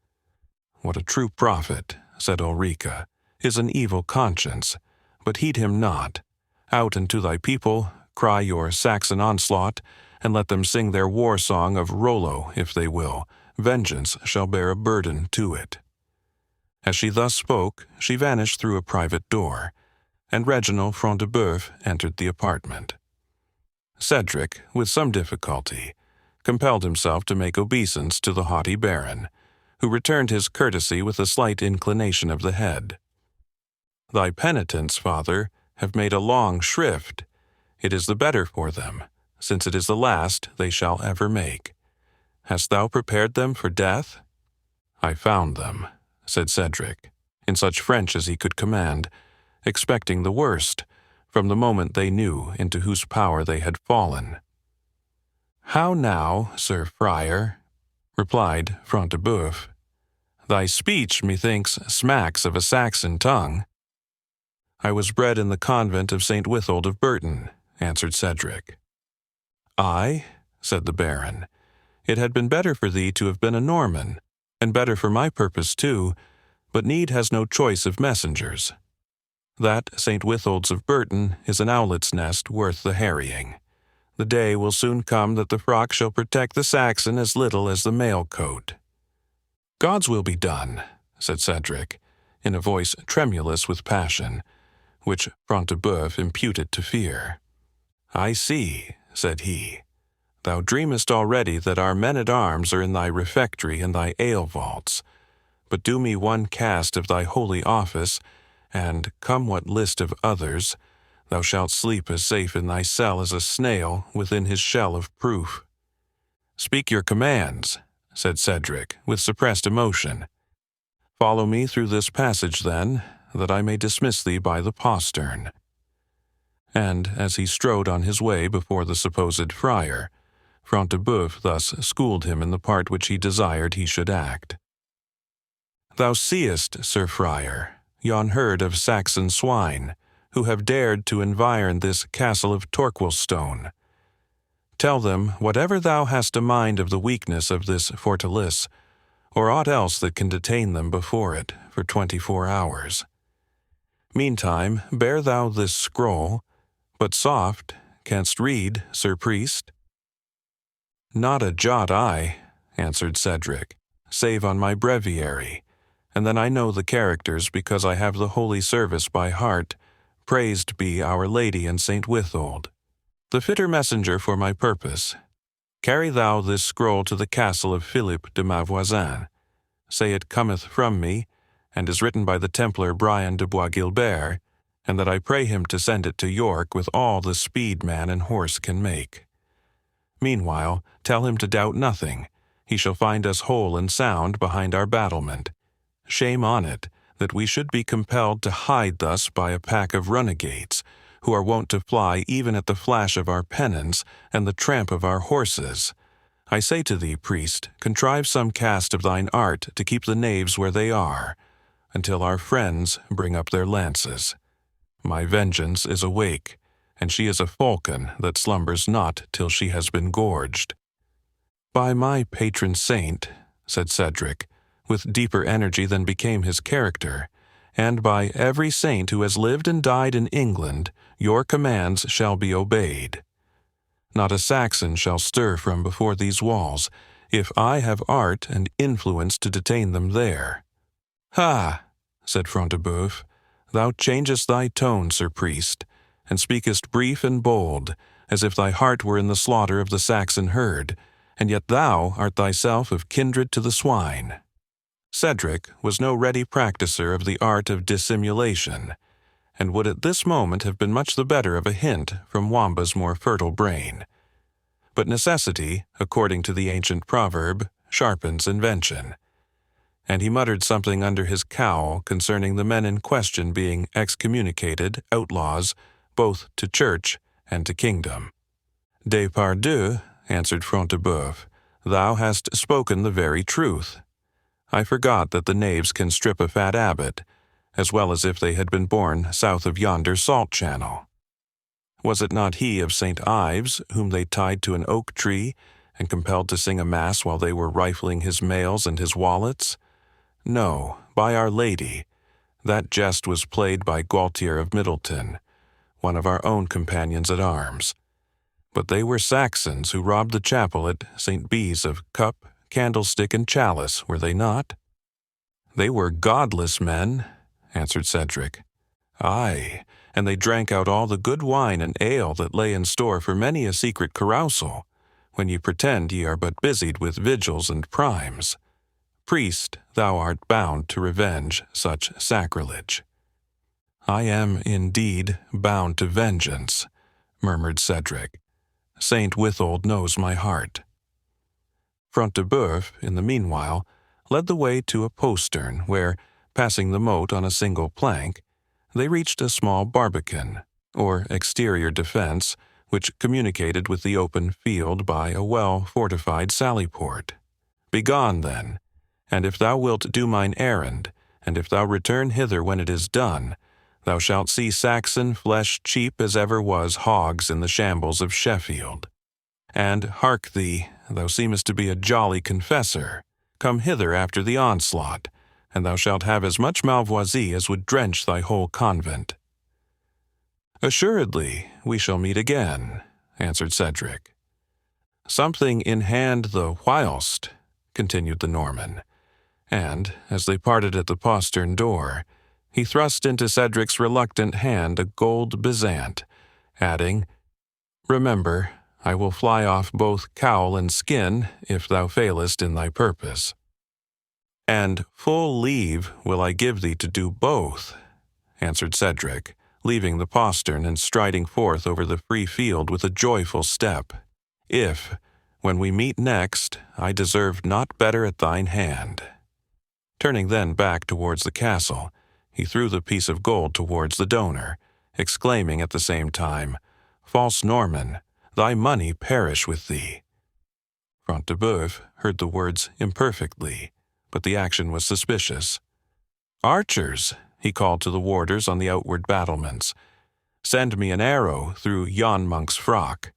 A: "What a true prophet," said Ulrica, "is an evil conscience, but heed him not. Out unto thy people, cry your Saxon onslaught, and let them sing their war song of Rollo if they will. Vengeance shall bear a burden to it." As she thus spoke, she vanished through a private door, and Reginald Front de Bœuf entered the apartment. Cedric, with some difficulty, compelled himself to make obeisance to the haughty baron, who returned his courtesy with a slight inclination of the head. "Thy penitents, father, have made a long shrift. It is the better for them, since it is the last they shall ever make. Hast thou prepared them for death?" "I found them," said Cedric, in such French as he could command, expecting the worst, from the moment they knew into whose power they had fallen. "How now, Sir Friar?" replied Front de Bœuf. "Thy speech, methinks, smacks of a Saxon tongue." "I was bred in the convent of St. Withold of Burton," answered Cedric. "I?" said the baron. "It had been better for thee to have been a Norman, and better for my purpose too, but need has no choice of messengers. That St. Withold's of Burton is an owlet's nest worth the harrying. The day will soon come that the frock shall protect the Saxon as little as the mail coat." "God's will be done," said Cedric, in a voice tremulous with passion, which Front de Bœuf imputed to fear. "I see," said he. "Thou dreamest already that our men-at-arms are in thy refectory and thy ale-vaults. But do me one cast of thy holy office, and, come what list of others, thou shalt sleep as safe in thy cell as a snail within his shell of proof." "Speak your commands," said Cedric, with suppressed emotion. "Follow me through this passage, then, that I may dismiss thee by the postern." And as he strode on his way before the supposed friar, Front de Bœuf thus schooled him in the part which he desired he should act. "Thou seest, Sir Friar, yon herd of Saxon swine, who have dared to environ this castle of Torquilstone. Tell them whatever thou hast a mind of the weakness of this fortalice, or aught else that can detain them before it for 24 hours. Meantime, bear thou this scroll, but soft, canst read, Sir Priest?" "Not a jot I," answered Cedric, "save on my breviary, and then I know the characters because I have the holy service by heart, praised be Our Lady and Saint Withold. The fitter messenger for my purpose. Carry thou this scroll to the castle of Philippe de Malvoisin. Say it cometh from me, and is written by the Templar Brian de Bois Guilbert, and that I pray him to send it to York with all the speed man and horse can make. Meanwhile, tell him to doubt nothing. He shall find us whole and sound behind our battlement. Shame on it, that we should be compelled to hide thus by a pack of runagates, who are wont to fly even at the flash of our pennons and the tramp of our horses. I say to thee, priest, contrive some cast of thine art to keep the knaves where they are, until our friends bring up their lances. My vengeance is awake, and she is a falcon that slumbers not till she has been gorged." "By my patron saint," said Cedric, with deeper energy than became his character, "and by every saint who has lived and died in England, your commands shall be obeyed. Not a Saxon shall stir from before these walls, if I have art and influence to detain them there." "Ha!" said Front de Bœuf, "thou changest thy tone, Sir Priest, and speakest brief and bold, as if thy heart were in the slaughter of the Saxon herd, and yet thou art thyself of kindred to the swine." Cedric was no ready practicer of the art of dissimulation, and would at this moment have been much the better of a hint from Wamba's more fertile brain. But necessity, according to the ancient proverb, sharpens invention, and he muttered something under his cowl concerning the men in question being excommunicated outlaws, both to church and to kingdom. "Depardieu," answered Front de Bœuf, "thou hast spoken the very truth. I forgot that the knaves can strip a fat abbot, as well as if they had been born south of yonder salt channel. Was it not he of St. Ives whom they tied to an oak tree and compelled to sing a mass while they were rifling his mails and his wallets? No, by Our Lady, that jest was played by Gualtier of Middleton, one of our own companions at arms. But they were Saxons who robbed the chapel at St. Bees of cup, candlestick, and chalice, were they not?" "They were godless men," answered Cedric. "Aye, and they drank out all the good wine and ale that lay in store for many a secret carousal, when ye pretend ye are but busied with vigils and primes. Priest, thou art bound to revenge such sacrilege." "I am, indeed, bound to vengeance," murmured Cedric. "Saint Withold knows my heart." Front de Bœuf, in the meanwhile, led the way to a postern where, passing the moat on a single plank, they reached a small barbican, or exterior defense, which communicated with the open field by a well-fortified sally-port. "Begone, then, and if thou wilt do mine errand, and if thou return hither when it is done, thou shalt see Saxon flesh cheap as ever was hogs in the shambles of Sheffield. And, hark thee, thou seemest to be a jolly confessor. Come hither after the onslaught, and thou shalt have as much Malvoisie as would drench thy whole convent." "Assuredly, we shall meet again," answered Cedric. "Something in hand the whilst," continued the Norman, and, as they parted at the postern door, he thrust into Cedric's reluctant hand a gold bezant, adding, "Remember, I will fly off both cowl and skin if thou failest in thy purpose." "And full leave will I give thee to do both," answered Cedric, leaving the postern and striding forth over the free field with a joyful step, "if, when we meet next, I deserved not better at thine hand." Turning then back towards the castle, he threw the piece of gold towards the donor, exclaiming at the same time, "False Norman, thy money perish with thee. Front de Bœuf heard the words imperfectly, but the action was suspicious. "Archers," he called to the warders on the outward battlements, "send me an arrow through yon monk's frock.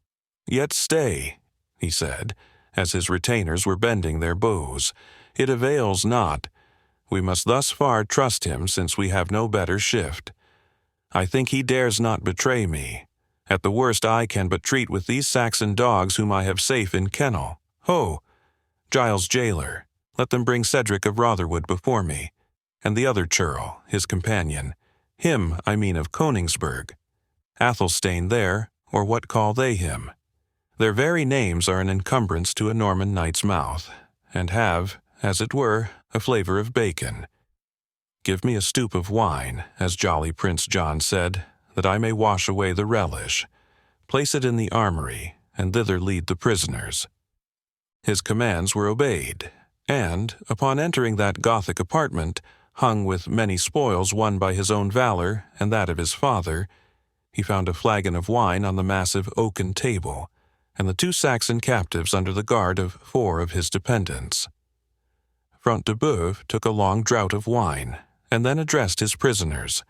A: Yet stay," he said, as his retainers were bending their bows, "it avails not. We must thus far trust him, since we have no better shift. I think he dares not betray me. At the worst I can but treat with these Saxon dogs whom I have safe in kennel. Ho! Giles Jailer, let them bring Cedric of Rotherwood before me, and the other churl, his companion, him I mean of Königsberg. Athelstane there, or what call they him? Their very names are an encumbrance to a Norman knight's mouth, and have, as it were, a flavour of bacon. Give me a stoup of wine, as jolly Prince John said, that I may wash away the relish. Place it in the armoury, and thither lead the prisoners." His commands were obeyed, and, upon entering that Gothic apartment, hung with many spoils won by his own valour and that of his father, he found a flagon of wine on the massive oaken table, and the 2 Saxon captives under the guard of 4 of his dependents. Front de Bœuf took a long draught of wine, and then addressed his prisoners,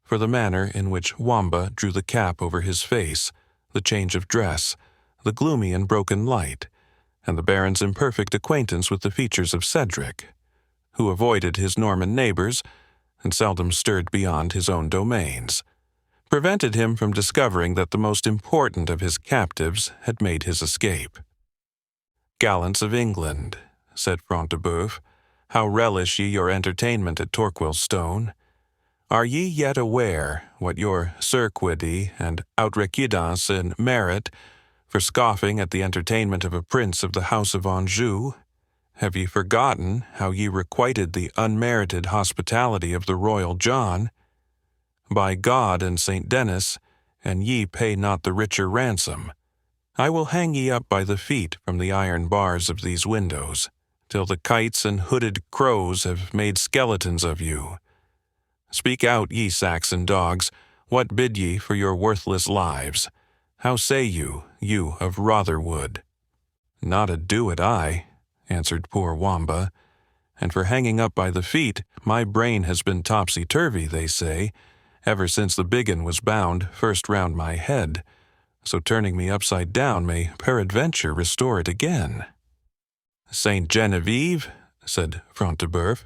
A: for the manner in which Wamba drew the cap over his face, the change of dress, the gloomy and broken light, and the Baron's imperfect acquaintance with the features of Cedric, who avoided his Norman neighbours and seldom stirred beyond his own domains, prevented him from discovering that the most important of his captives had made his escape. "Gallants of England," said Front de Bœuf, "how relish ye your entertainment at Torquilstone? Are ye yet aware what your circuity and outrequidance merit for scoffing at the entertainment of a prince of the house of Anjou? Have ye forgotten how ye requited the unmerited hospitality of the royal John? By God and St. Denis, and ye pay not the richer ransom, I will hang ye up by the feet from the iron bars of these windows, till the kites and hooded crows have made skeletons of you. Speak out, ye Saxon dogs, what bid ye for your worthless lives? How say you, you of Rotherwood?" "Not a do-it I," answered poor Wamba, "and for hanging up by the feet, my brain has been topsy-turvy, they say, ever since the biggin was bound first round my head, so turning me upside down may peradventure restore it again." "Saint Genevieve," said Front de Bœuf,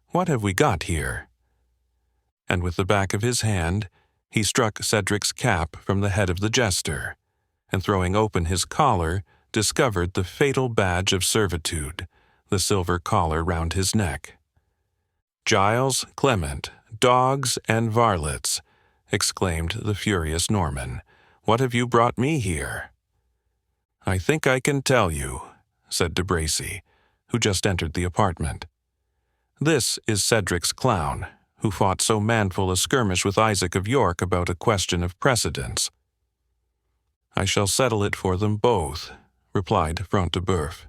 A: "what have we got here?" And with the back of his hand, he struck Cedric's cap from the head of the jester, and throwing open his collar, discovered the fatal badge of servitude, the silver collar round his neck. "Giles, Clement, dogs and varlets," exclaimed the furious Norman, "what have you brought me here?" "I think I can tell you," said de Bracy, who just entered the apartment. "This is Cedric's clown, who fought so manful a skirmish with Isaac of York about a question of precedence." "I shall settle it for them both," replied Front de Bœuf.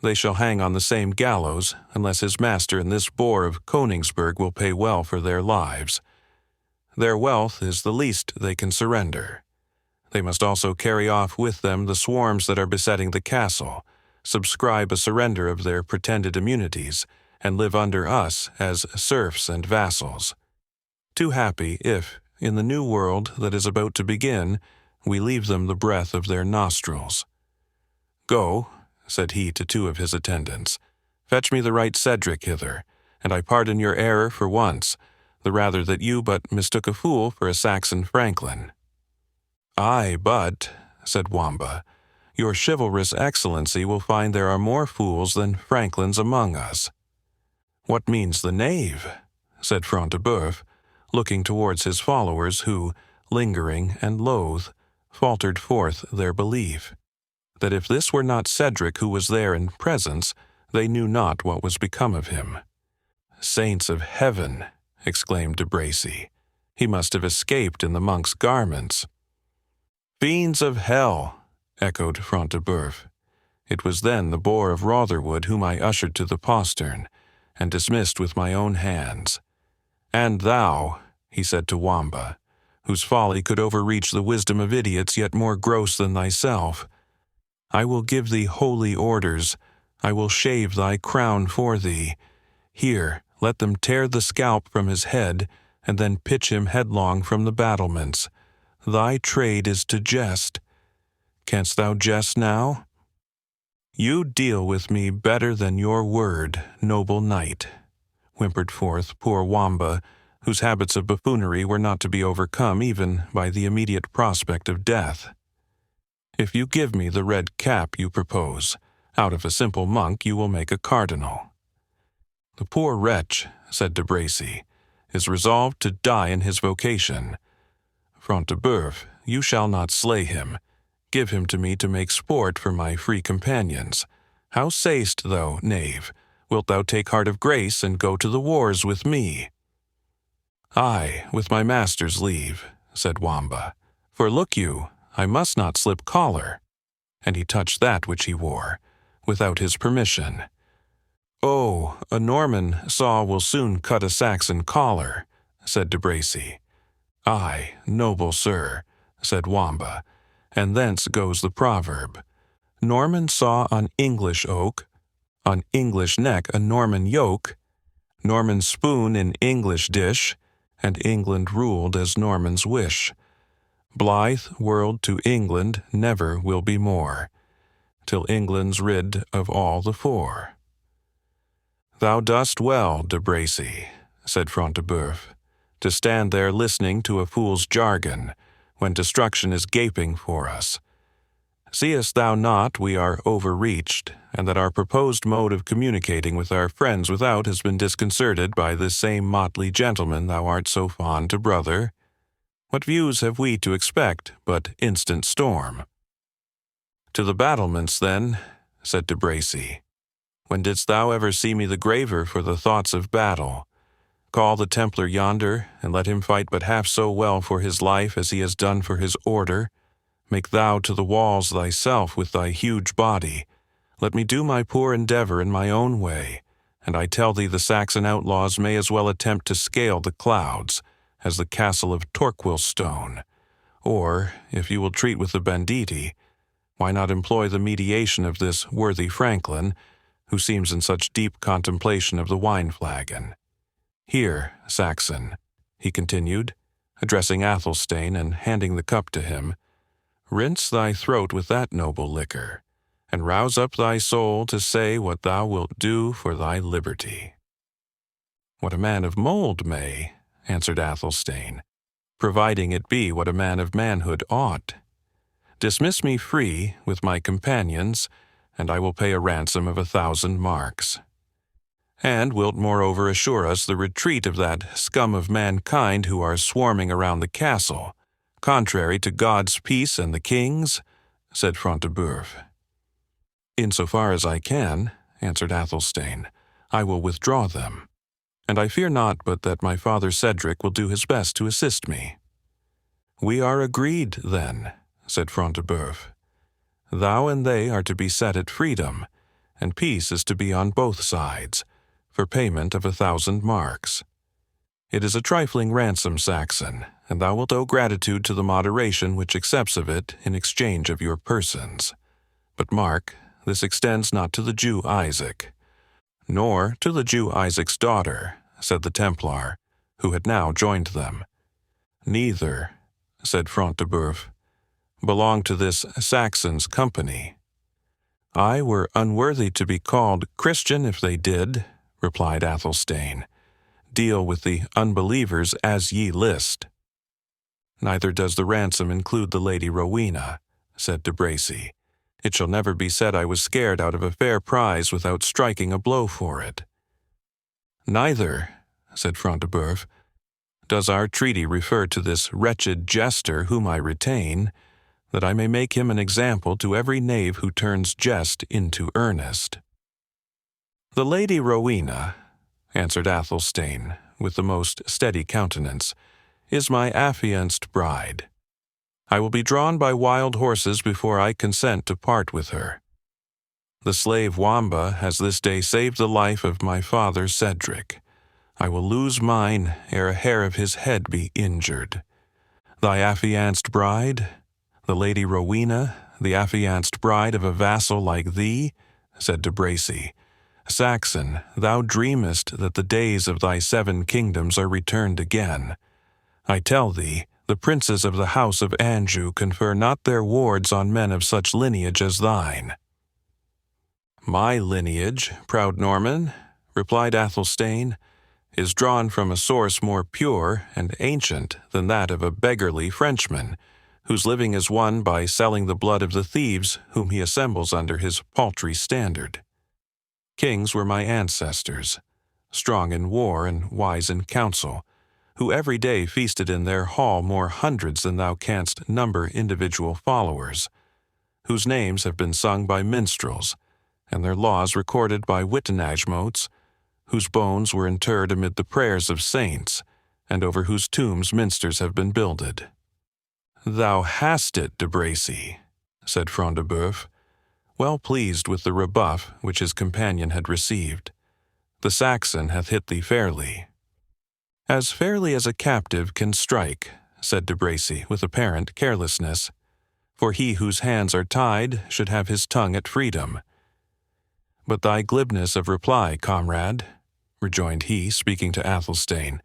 A: "They shall hang on the same gallows, unless his master and this boar of Königsberg will pay well for their lives. Their wealth is the least they can surrender. They must also carry off with them the swarms that are besetting the castle, subscribe a surrender of their pretended immunities, and live under us as serfs and vassals. Too happy if, in the new world that is about to begin, we leave them the breath of their nostrils. Go," said he to 2 of his attendants, "fetch me the right Cedric hither, and I pardon your error for once, the rather that you but mistook a fool for a Saxon franklin." "Aye, but," said Wamba, "your chivalrous excellency will find there are more fools than franklins among us." "What means the knave?" said Front de Bœuf, looking towards his followers who, lingering and loath, faltered forth their belief, that if this were not Cedric who was there in presence, they knew not what was become of him. "Saints of heaven!" exclaimed de Bracy, "he must have escaped in the monk's garments." "Fiends of hell!" echoed Front de Bœuf. "It was then the boar of Rotherwood whom I ushered to the postern, and dismissed with my own hands. And thou," he said to Wamba, "whose folly could overreach the wisdom of idiots yet more gross than thyself, I will give thee holy orders. I will shave thy crown for thee. Here, let them tear the scalp from his head, and then pitch him headlong from the battlements. Thy trade is to jest. Canst thou jest now? You deal with me better than your word, noble knight, whimpered forth poor Wamba, whose habits of buffoonery were not to be overcome even by the immediate prospect of death. If you give me the red cap you propose, out of a simple monk you will make a cardinal. The poor wretch, said de Bracy, is resolved to die in his vocation. Front de Bœuf, you shall not slay him. Give him to me to make sport for my free companions. How sayst thou, knave? Wilt thou take heart of grace and go to the wars with me? Aye, with my master's leave, said Wamba. For look you, I must not slip collar. And he touched that which he wore, without his permission. Oh, a Norman saw will soon cut a Saxon collar, said de Bracy. Aye, noble sir, said Wamba, and thence goes the proverb. Norman saw on English oak, on English neck a Norman yoke, Norman spoon in English dish, and England ruled as Normans wish. Blithe world to England never will be more, till England's rid of all the four. Thou dost well, de Bracy, said Front de Bœuf, to stand there listening to a fool's jargon, when destruction is gaping for us. Seest thou not we are overreached, and that our proposed mode of communicating with our friends without has been disconcerted by this same motley gentleman thou art so fond to brother? What views have we to expect but instant storm? To the battlements, then, said de Bracy. When didst thou ever see me the graver for the thoughts of battle? Call the Templar yonder, and let him fight but half so well for his life as he has done for his order. Make thou to the walls thyself with thy huge body. Let me do my poor endeavor in my own way, and I tell thee the Saxon outlaws may as well attempt to scale the clouds as the castle of Torquilstone. Or, if you will treat with the banditti, why not employ the mediation of this worthy Franklin, who seems in such deep contemplation of the wine-flagon? Here, Saxon, he continued, addressing Athelstane and handing the cup to him, rinse thy throat with that noble liquor, and rouse up thy soul to say what thou wilt do for thy liberty. What a man of mould may, answered Athelstane, providing it be what a man of manhood ought. Dismiss me free with my companions, and I will pay a ransom of 1,000 marks. And wilt moreover assure us the retreat of that scum of mankind who are swarming around the castle, contrary to God's peace and the king's? Said Front de Bœuf. In so far as I can, answered Athelstane, I will withdraw them, and I fear not but that my father Cedric will do his best to assist me. We are agreed, then, said Front de Bœuf. Thou and they are to be set at freedom, and peace is to be on both sides, for payment of 1,000 marks. It is a trifling ransom, Saxon, and thou wilt owe gratitude to the moderation which accepts of it in exchange of your persons. But mark, this extends not to the Jew Isaac, nor to the Jew Isaac's daughter, said the Templar, who had now joined them. Neither, said Front de Bœuf, belong to this Saxon's company. I were unworthy to be called Christian if they did, replied Athelstane. Deal with the unbelievers as ye list. Neither does the ransom include the Lady Rowena, said de Bracy. It shall never be said I was scared out of a fair prize without striking a blow for it. Neither, said Front de Bœuf, does our treaty refer to this wretched jester whom I retain, that I may make him an example to every knave who turns jest into earnest. The Lady Rowena, answered Athelstane, with the most steady countenance, is my affianced bride. I will be drawn by wild horses before I consent to part with her. The slave Wamba has this day saved the life of my father Cedric. I will lose mine ere a hair of his head be injured. Thy affianced bride, the Lady Rowena, the affianced bride of a vassal like thee? Said De Bracy. Saxon, thou dreamest that the days of thy 7 kingdoms are returned again. I tell thee, the princes of the house of Anjou confer not their wards on men of such lineage as thine. My lineage, proud Norman, replied Athelstane, is drawn from a source more pure and ancient than that of a beggarly Frenchman, whose living is won by selling the blood of the thieves whom he assembles under his paltry standard. Kings were my ancestors, strong in war and wise in council, who every day feasted in their hall more hundreds than thou canst number individual followers, whose names have been sung by minstrels, and their laws recorded by wittenagmotes, whose bones were interred amid the prayers of saints, and over whose tombs minsters have been builded. Thou hast it, De Bracy, said Front de Bœuf, well pleased with the rebuff which his companion had received. The Saxon hath hit thee fairly. As fairly as a captive can strike, said De Bracy with apparent carelessness, for he whose hands are tied should have his tongue at freedom. But thy glibness of reply, comrade, rejoined he, speaking to Athelstane,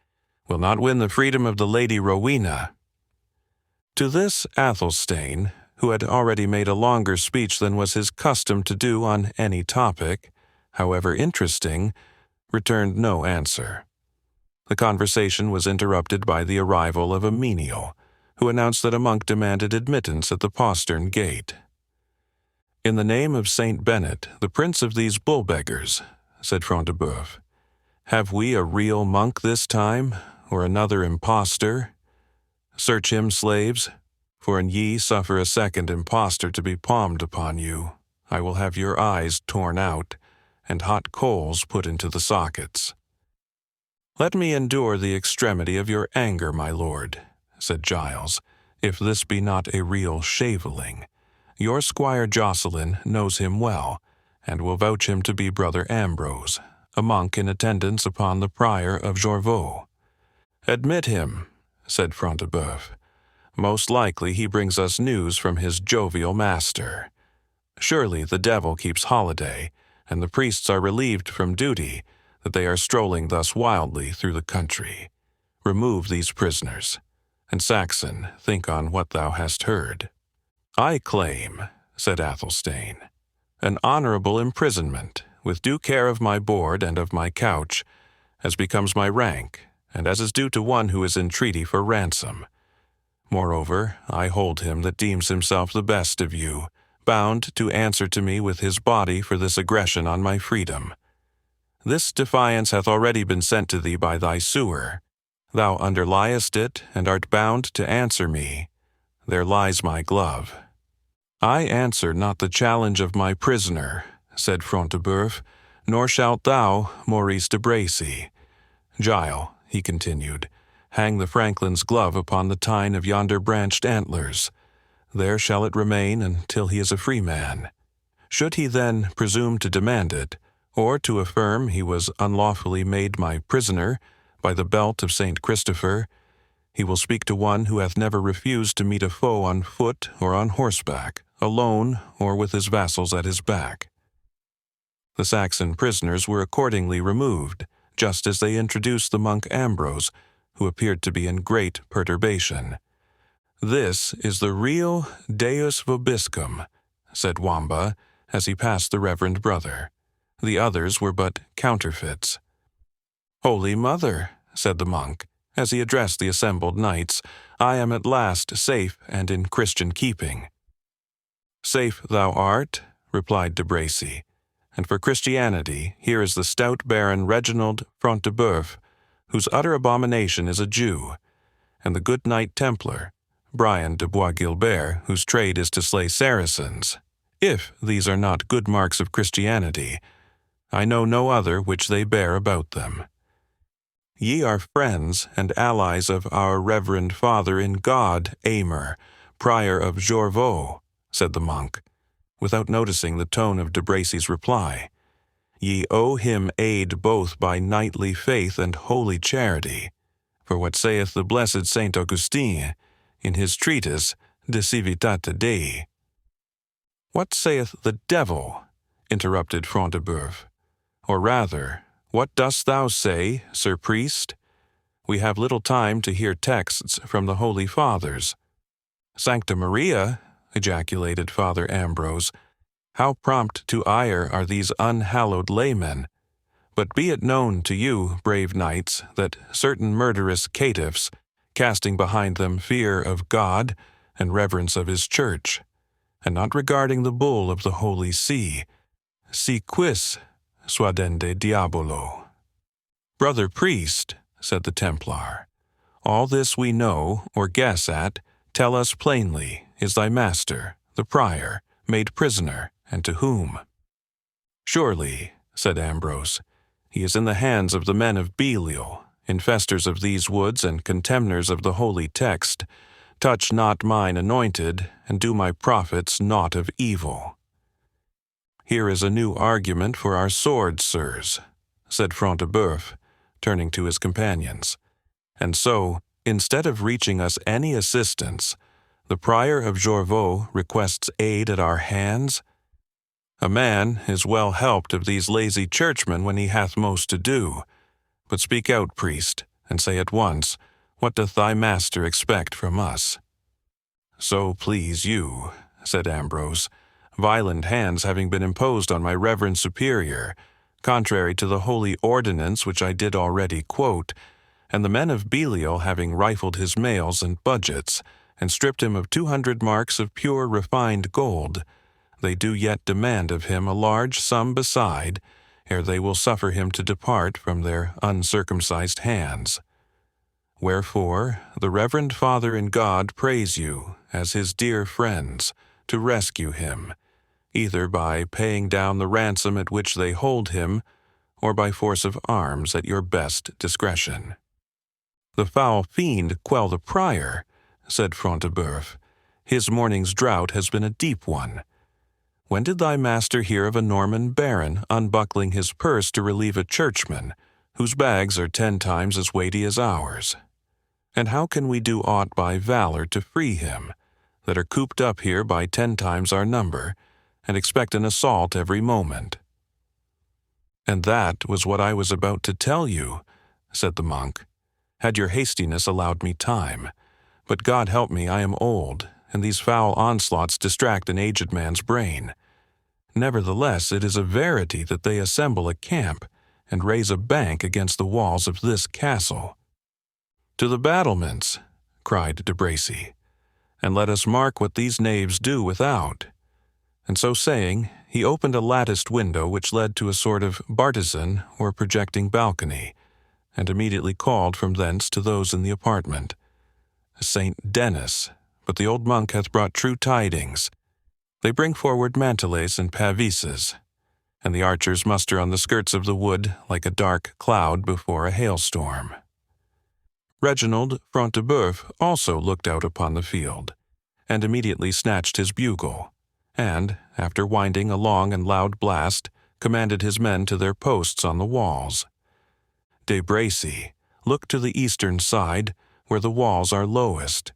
A: will not win the freedom of the Lady Rowena. To this Athelstane, who had already made a longer speech than was his custom to do on any topic, however interesting, returned no answer. The conversation was interrupted by the arrival of a menial, who announced that a monk demanded admittance at the postern gate. In the name of Saint Bennet, the prince of these bull-beggars, said Front de Bœuf, have we a real monk this time, or another impostor? Search him, slaves, for an ye suffer a second impostor to be palmed upon you, I will have your eyes torn out, and hot coals put into the sockets. Let me endure the extremity of your anger, my lord, said Giles, if this be not a real shaveling. Your squire Jocelyn knows him well, and will vouch him to be Brother Ambrose, a monk in attendance upon the prior of Jorvaulx. Admit him, said Front de Bœuf. Most likely he brings us news from his jovial master. Surely the devil keeps holiday, and the priests are relieved from duty, that they are strolling thus wildly through the country. Remove these prisoners, and Saxon, think on what thou hast heard. I claim, said Athelstane, an honorable imprisonment, with due care of my board and of my couch, as becomes my rank, and as is due to one who is in treaty for ransom. Moreover, I hold him that deems himself the best of you, bound to answer to me with his body for this aggression on my freedom. This defiance hath already been sent to thee by thy sewer. Thou underliest it, and art bound to answer me. There lies my glove. I answer not the challenge of my prisoner, said Front de Bœuf, nor shalt thou, Maurice de Bracy. Gile, he continued, hang the franklin's glove upon the tine of yonder branched antlers. There shall it remain until he is a free man. Should he then presume to demand it, or to affirm he was unlawfully made my prisoner by the belt of Saint Christopher, he will speak to one who hath never refused to meet a foe on foot or on horseback, alone or with his vassals at his back. The Saxon prisoners were accordingly removed, just as they introduced the monk Ambrose, who appeared to be in great perturbation. This is the real Deus Vobiscum, said Wamba, as he passed the reverend brother. The others were but counterfeits. Holy Mother, said the monk, as he addressed the assembled knights, I am at last safe and in Christian keeping. Safe thou art, replied De Bracy, and for Christianity here is the stout Baron Reginald Front de Bœuf, whose utter abomination is a Jew, and the good Knight Templar, Brian de Bois Guilbert, whose trade is to slay Saracens. If these are not good marks of Christianity, I know no other which they bear about them. Ye are friends and allies of our reverend father in God, Aymer, prior of Jorvaulx, said the monk, without noticing the tone of De Bracy's reply. Ye owe him aid both by knightly faith and holy charity, for what saith the blessed Saint Augustine in his treatise De Civitate Dei? "What saith the devil?" interrupted Front de Bœuf. "Or rather, what dost thou say, Sir Priest? We have little time to hear texts from the Holy Fathers." "Sancta Maria!" ejaculated Father Ambrose. "How prompt to ire are these unhallowed laymen! But be it known to you, brave knights, that certain murderous caitiffs, casting behind them fear of God and reverence of his church, and not regarding the bull of the Holy See, si quis suadende diabolo." "Brother priest," said the Templar, "all this we know or guess at. Tell us plainly, is thy master, the prior, made prisoner, and to whom?" "Surely," said Ambrose, "he is in the hands of the men of Belial, infestors of these woods and contemners of the holy text. Touch not mine anointed, and do my prophets naught of evil." "Here is a new argument for our swords, sirs," said Front de Bœuf, turning to his companions. "And so, instead of reaching us any assistance, the prior of Jorvaulx requests aid at our hands? A man is well helped of these lazy churchmen when he hath most to do. But speak out, priest, and say at once, what doth thy master expect from us?" "So please you," said Ambrose, "violent hands having been imposed on my reverend superior, contrary to the holy ordinance which I did already quote, and the men of Belial having rifled his mails and budgets, and stripped him of 200 marks of pure refined gold, they do yet demand of him a large sum beside, ere they will suffer him to depart from their uncircumcised hands. Wherefore, the Reverend Father in God prays you, as his dear friends, to rescue him, either by paying down the ransom at which they hold him, or by force of arms at your best discretion." "The foul fiend quell the prior," said Front de Bœuf. "His morning's drought has been a deep one. When did thy master hear of a Norman baron unbuckling his purse to relieve a churchman, whose bags are 10 times as weighty as ours? And how can we do aught by valor to free him, that are cooped up here by 10 times our number, and expect an assault every moment?" "And that was what I was about to tell you," said the monk, "had your hastiness allowed me time. But God help me, I am old, and these foul onslaughts distract an aged man's brain. Nevertheless, it is a verity that they assemble a camp, and raise a bank against the walls of this castle." "To the battlements," cried de Bracy, "and let us mark what these knaves do without." And so saying, he opened a latticed window which led to a sort of bartizan or projecting balcony, and immediately called from thence to those in the apartment, "Saint Denis, but the old monk hath brought true tidings. They bring forward manteles and pavises, and the archers muster on the skirts of the wood like a dark cloud before a hailstorm." Reginald Front de Bœuf also looked out upon the field, and immediately snatched his bugle, and, after winding a long and loud blast, commanded his men to their posts on the walls. De Bracy, look to the eastern side, where the walls are lowest.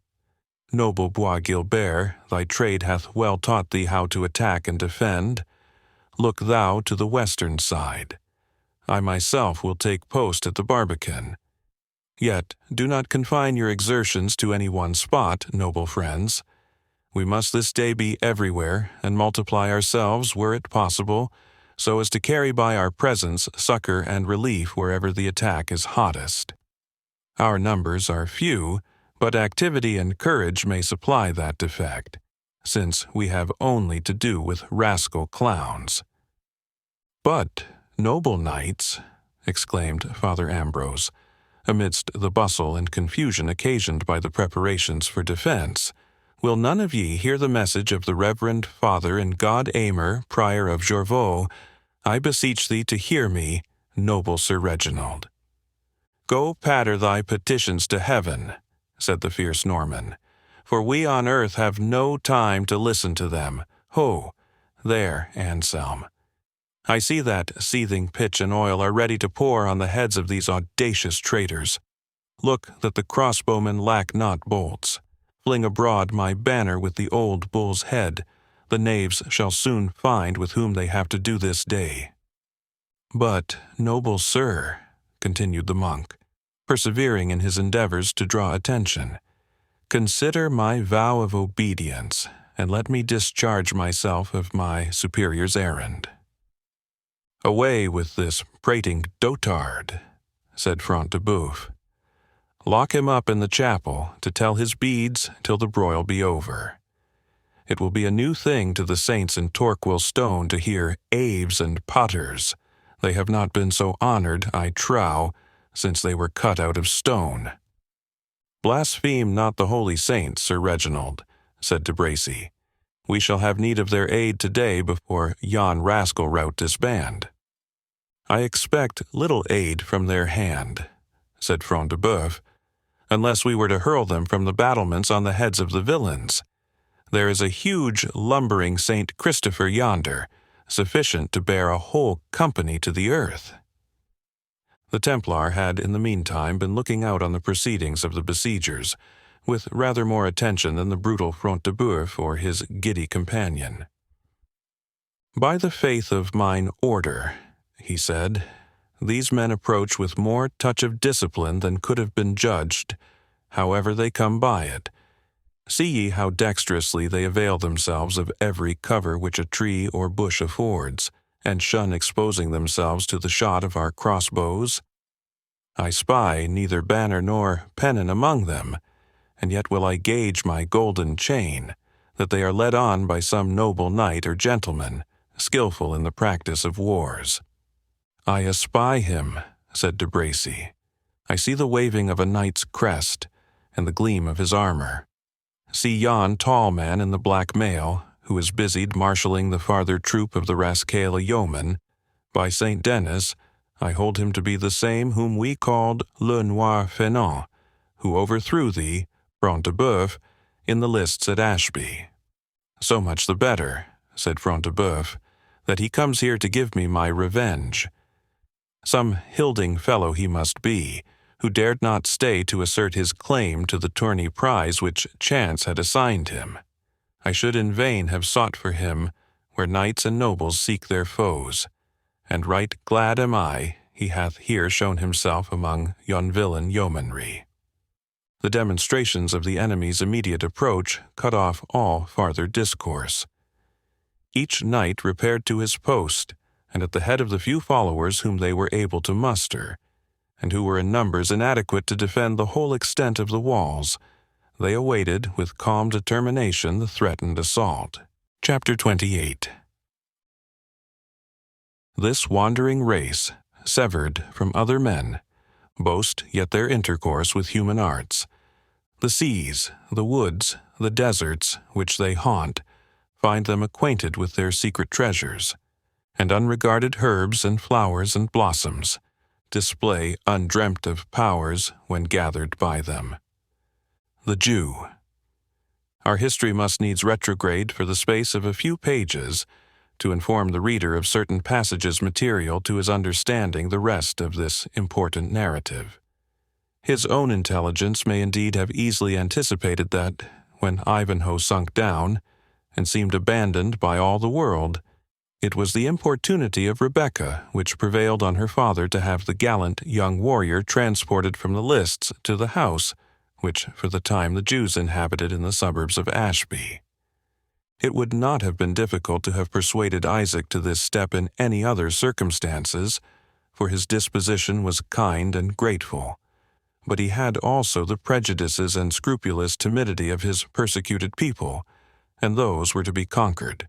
A: Noble Bois Guilbert, thy trade hath well taught thee how to attack and defend. Look thou to the western side. I myself will take post at the barbican. Yet do not confine your exertions to any one spot, noble friends. We must this day be everywhere, and multiply ourselves, were it possible, so as to carry by our presence succor and relief wherever the attack is hottest. Our numbers are few, but activity and courage may supply that defect, since we have only to do with rascal clowns." "But, noble knights," exclaimed Father Ambrose, amidst the bustle and confusion occasioned by the preparations for defense, "will none of ye hear the message of the Reverend Father and God Aymer, Prior of Jorvaulx? I beseech thee to hear me, noble Sir Reginald." "Go patter thy petitions to heaven," said the fierce Norman, "for we on earth have no time to listen to them. Ho, there, Anselm. I see that seething pitch and oil are ready to pour on the heads of these audacious traitors. Look that the crossbowmen lack not bolts. Fling abroad my banner with the old bull's head. the knaves shall soon find with whom they have to do this day." "But, noble sir," continued the monk, persevering in his endeavors to draw attention, "consider my vow of obedience, and let me discharge myself of my superior's errand." "Away with this prating dotard," said Front de Bœuf. "Lock him up in the chapel to tell his beads till the broil be over. It will be a new thing to the saints in Torquil Stone to hear aves and potters. They have not been so honored, I trow, since they were cut out of stone." "Blaspheme not the holy saints, Sir Reginald," said de Bracy. "We shall have need of their aid today before yon rascal rout disband." "I expect little aid from their hand," said Front de Bœuf, "unless we were to hurl them from the battlements on the heads of the villains. There is a huge lumbering St. Christopher yonder, sufficient to bear a whole company to the earth." The Templar had in the meantime been looking out on the proceedings of the besiegers, with rather more attention than the brutal Front de Bœuf or his giddy companion. "By the faith of mine order," he said, "these men approach with more touch of discipline than could have been judged, however they come by it. See ye how dexterously they avail themselves of every cover which a tree or bush affords, and shun exposing themselves to the shot of our crossbows? I spy neither banner nor pennon among them, and yet will I gauge my golden chain, that they are led on by some noble knight or gentleman, skillful in the practice of wars." "I espy him," said de Bracy. "I see the waving of a knight's crest, and the gleam of his armor. See yon tall man in the black mail, who is busied marshalling the farther troop of the Rascaille yeomen. By St. Denis, I hold him to be the same whom we called Le Noir Faineant, who overthrew thee, Front de Bœuf, in the lists at Ashby." "So much the better," said Front de Bœuf, "that he comes here to give me my revenge. Some hilding fellow he must be, who dared not stay to assert his claim to the tourney prize which chance had assigned him. I should in vain have sought for him where knights and nobles seek their foes, and right glad am I he hath here shown himself among yon villain yeomanry." The demonstrations of the enemy's immediate approach cut off all farther discourse. Each knight repaired to his post, and at the head of the few followers whom they were able to muster, and who were in numbers inadequate to defend the whole extent of the walls, they awaited with calm determination the threatened assault. Chapter 28. This wandering race, severed from other men, boast yet their intercourse with human arts. The seas, the woods, the deserts, which they haunt, find them acquainted with their secret treasures, and unregarded herbs and flowers and blossoms display undreamt of powers when gathered by them. The Jew. Our history must needs retrograde for the space of a few pages to inform the reader of certain passages material to his understanding the rest of this important narrative. His own intelligence may indeed have easily anticipated that, when Ivanhoe sunk down, and seemed abandoned by all the world, it was the importunity of Rebecca which prevailed on her father to have the gallant young warrior transported from the lists to the house which for the time the Jews inhabited in the suburbs of Ashby. It would not have been difficult to have persuaded Isaac to this step in any other circumstances, for his disposition was kind and grateful, but he had also the prejudices and scrupulous timidity of his persecuted people, and those were to be conquered.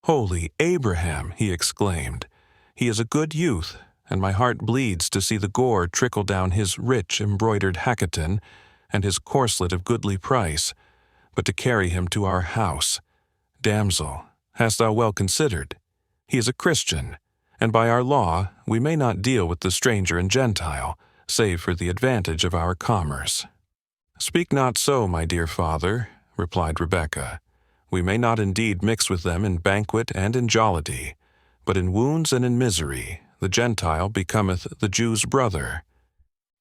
A: "Holy Abraham!" he exclaimed. "He is a good youth, and my heart bleeds to see the gore trickle down his rich embroidered hacketon and his corslet of goodly price, but to carry him to our house. Damsel, hast thou well considered? He is a Christian, and by our law we may not deal with the stranger and Gentile, save for the advantage of our commerce." "Speak not so, my dear father," replied Rebecca. "We may not indeed mix with them in banquet and in jollity, but in wounds and in misery the Gentile becometh the Jew's brother.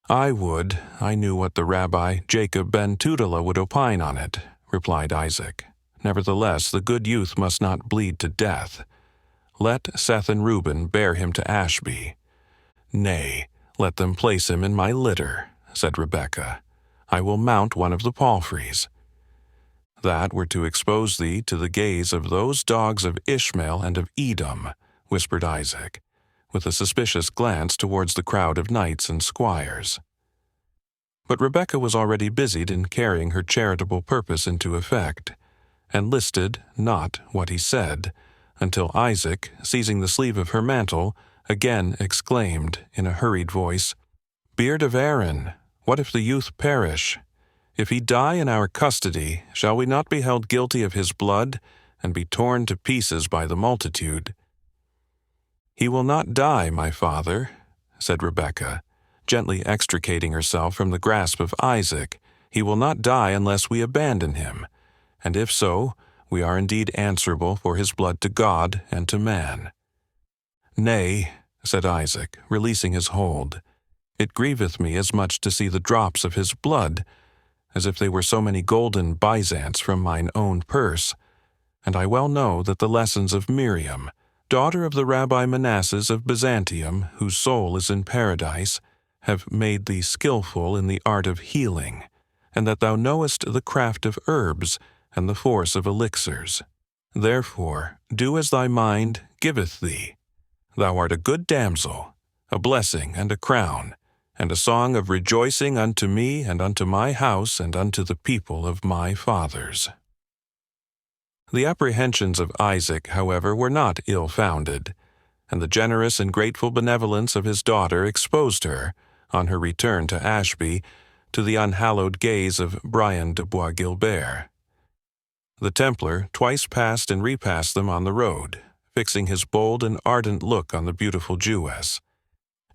A: I would I knew what the Rabbi Jacob ben Tudela would opine on it," replied Isaac. Nevertheless, the good youth must not bleed to death. Let Seth and Reuben bear him to Ashby." "Nay, let them place him in my litter," said Rebekah. "I will mount one of the palfreys." "That were to expose thee to the gaze of those dogs of Ishmael and of Edom," whispered Isaac, with a suspicious glance towards the crowd of knights and squires. But Rebekah was already busied in carrying her charitable purpose into effect, and listed not what he said, until Isaac, seizing the sleeve of her mantle, again exclaimed in a hurried voice, "Beard of Aaron, what if the youth perish? If he die in our custody, shall we not be held guilty of his blood, and be torn to pieces by the multitude?" "He will not die, my father," said Rebekah, gently extricating herself from the grasp of Isaac. "He will not die unless we abandon him, and if so, we are indeed answerable for his blood to God and to man." "Nay," said Isaac, releasing his hold, "it grieveth me as much to see the drops of his blood, as if they were so many golden byzants from mine own purse, and I well know that the lessons of Miriam, daughter of the Rabbi Manasses of Byzantium, whose soul is in paradise, have made thee skillful in the art of healing, and that thou knowest the craft of herbs and the force of elixirs. Therefore, do as thy mind giveth thee. Thou art a good damsel, a blessing and a crown, and a song of rejoicing unto me and unto my house and unto the people of my fathers." The apprehensions of Isaac, however, were not ill-founded, and the generous and grateful benevolence of his daughter exposed her, on her return to Ashby, to the unhallowed gaze of Brian de Bois Guilbert. The Templar twice passed and repassed them on the road, fixing his bold and ardent look on the beautiful Jewess,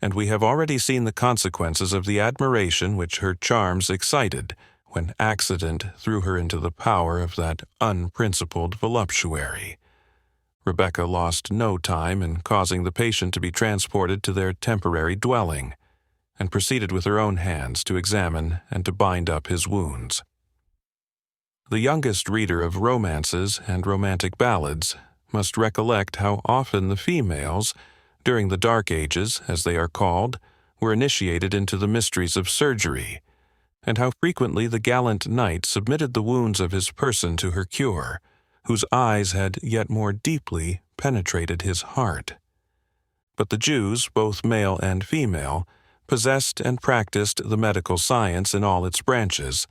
A: and we have already seen the consequences of the admiration which her charms excited when accident threw her into the power of that unprincipled voluptuary. Rebekah lost no time in causing the patient to be transported to their temporary dwelling, and proceeded with her own hands to examine and to bind up his wounds. The youngest reader of romances and romantic ballads must recollect how often the females, during the Dark Ages, as they are called, were initiated into the mysteries of surgery, and how frequently the gallant knight submitted the wounds of his person to her cure, whose eyes had yet more deeply penetrated his heart. But the Jews, both male and female, possessed and practiced the medical science in all its branches,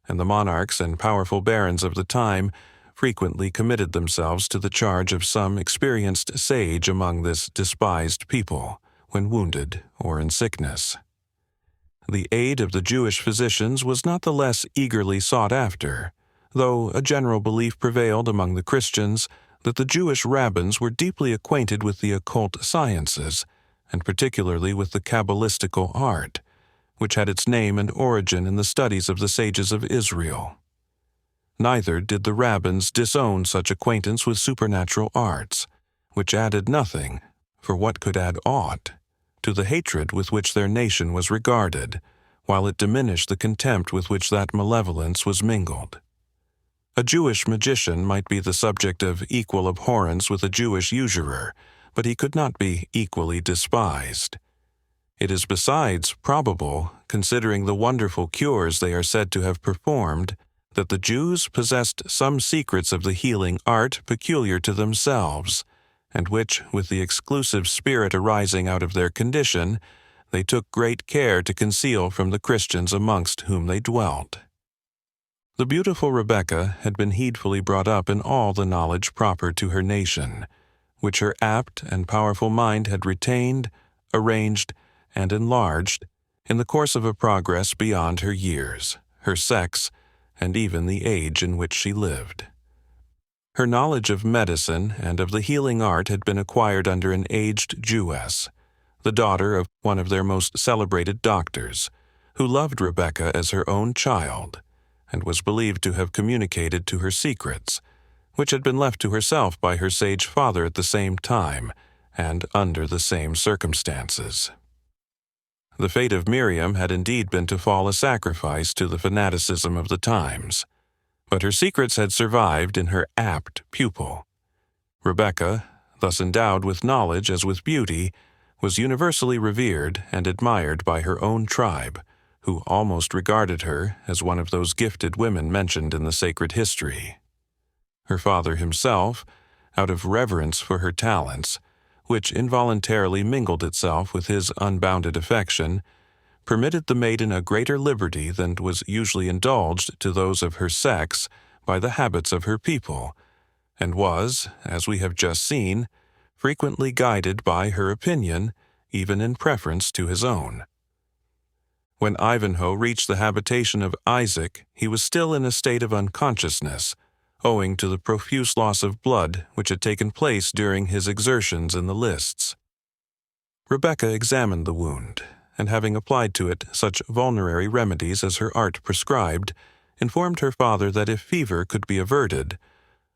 A: and the monarchs and powerful barons of the time frequently committed themselves to the charge of some experienced sage among this despised people, when wounded or in sickness. The aid of the Jewish physicians was not the less eagerly sought after, though a general belief prevailed among the Christians that the Jewish rabbins were deeply acquainted with the occult sciences, and particularly with the Kabbalistical art, which had its name and origin in the studies of the sages of Israel. Neither did the rabbins disown such acquaintance with supernatural arts, which added nothing, for what could add aught, to the hatred with which their nation was regarded, while it diminished the contempt with which that malevolence was mingled. A Jewish magician might be the subject of equal abhorrence with a Jewish usurer, but he could not be equally despised. It is besides probable, considering the wonderful cures they are said to have performed, that the Jews possessed some secrets of the healing art peculiar to themselves, and which, with the exclusive spirit arising out of their condition, they took great care to conceal from the Christians amongst whom they dwelt. The beautiful Rebekah had been heedfully brought up in all the knowledge proper to her nation, which her apt and powerful mind had retained, arranged, and enlarged in the course of a progress beyond her years, her sex, and even the age in which she lived. Her knowledge of medicine and of the healing art had been acquired under an aged Jewess, the daughter of one of their most celebrated doctors, who loved Rebekah as her own child, and was believed to have communicated to her secrets, which had been left to herself by her sage father at the same time, and under the same circumstances. The fate of Miriam had indeed been to fall a sacrifice to the fanaticism of the times. But her secrets had survived in her apt pupil. Rebecca, thus endowed with knowledge as with beauty, was universally revered and admired by her own tribe, who almost regarded her as one of those gifted women mentioned in the sacred history. Her father himself, out of reverence for her talents, which involuntarily mingled itself with his unbounded affection, permitted the maiden a greater liberty than was usually indulged to those of her sex by the habits of her people, and was, as we have just seen, frequently guided by her opinion, even in preference to his own. When Ivanhoe reached the habitation of Isaac, he was still in a state of unconsciousness, owing to the profuse loss of blood which had taken place during his exertions in the lists. Rebecca examined the wound, and having applied to it such vulnerary remedies as her art prescribed, informed her father that if fever could be averted,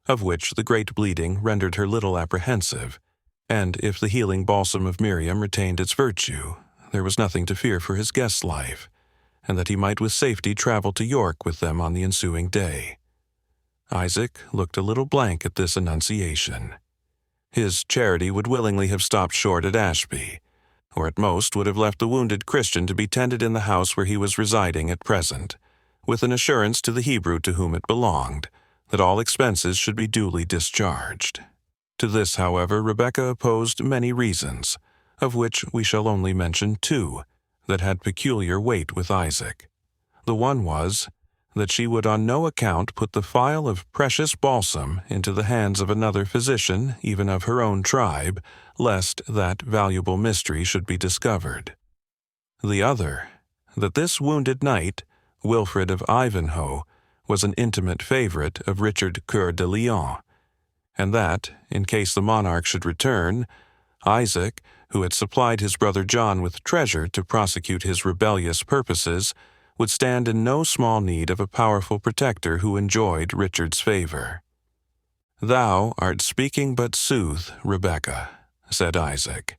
A: of which the great bleeding rendered her little apprehensive, and if the healing balsam of Miriam retained its virtue, there was nothing to fear for his guest's life, and that he might with safety travel to York with them on the ensuing day. Isaac looked a little blank at this annunciation. His charity would willingly have stopped short at Ashby, or at most would have left the wounded Christian to be tended in the house where he was residing at present, with an assurance to the Hebrew to whom it belonged, that all expenses should be duly discharged. To this, however, Rebecca opposed many reasons, of which we shall only mention two, that had peculiar weight with Isaac. The one was, that she would on no account put the phial of precious balsam into the hands of another physician, even of her own tribe, lest that valuable mystery should be discovered. The other, that this wounded knight, Wilfred of Ivanhoe, was an intimate favorite of Richard Coeur de Lion, and that, in case the monarch should return, Isaac, who had supplied his brother John with treasure to prosecute his rebellious purposes, would stand in no small need of a powerful protector who enjoyed Richard's favor. "Thou art speaking but sooth, Rebecca," said Isaac,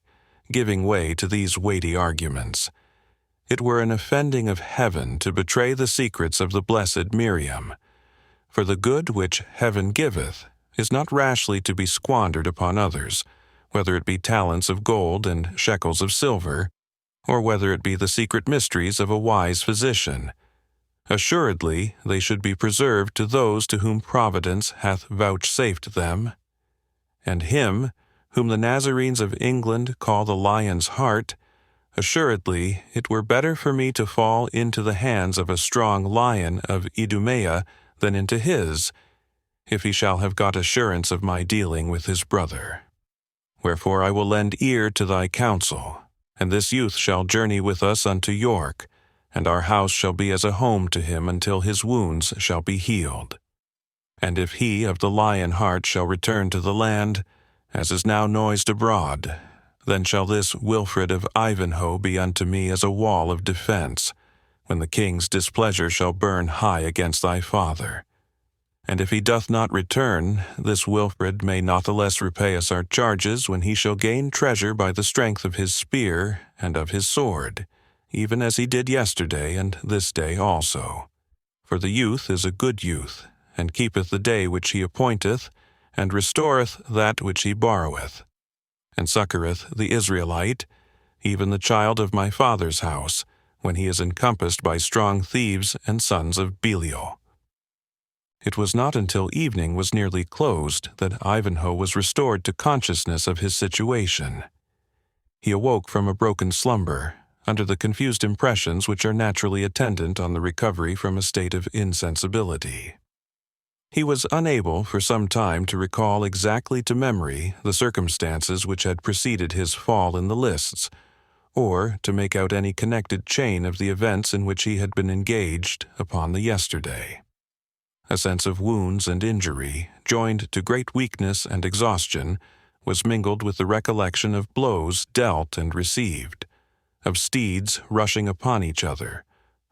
A: giving way to these weighty arguments. "It were an offending of heaven to betray the secrets of the blessed Miriam, for the good which heaven giveth is not rashly to be squandered upon others, whether it be talents of gold and shekels of silver, or whether it be the secret mysteries of a wise physician. Assuredly they should be preserved to those to whom Providence hath vouchsafed them. And him, whom the Nazarenes of England call the Lionheart, assuredly it were better for me to fall into the hands of a strong lion of Idumea than into his, if he shall have got assurance of my dealing with his brother. Wherefore I will lend ear to thy counsel, and this youth shall journey with us unto York, and our house shall be as a home to him until his wounds shall be healed. And if he of the Lionheart shall return to the land, as is now noised abroad, then shall this Wilfred of Ivanhoe be unto me as a wall of defense, when the king's displeasure shall burn high against thy father. And if he doth not return, this Wilfred may natheless repay us our charges when he shall gain treasure by the strength of his spear and of his sword, even as he did yesterday and this day also. For the youth is a good youth, and keepeth the day which he appointeth, and restoreth that which he borroweth, and succoureth the Israelite, even the child of my father's house, when he is encompassed by strong thieves and sons of Belial." It was not until evening was nearly closed that Ivanhoe was restored to consciousness of his situation. He awoke from a broken slumber, under the confused impressions which are naturally attendant on the recovery from a state of insensibility. He was unable for some time to recall exactly to memory the circumstances which had preceded his fall in the lists, or to make out any connected chain of the events in which he had been engaged upon the yesterday. A sense of wounds and injury, joined to great weakness and exhaustion, was mingled with the recollection of blows dealt and received, of steeds rushing upon each other,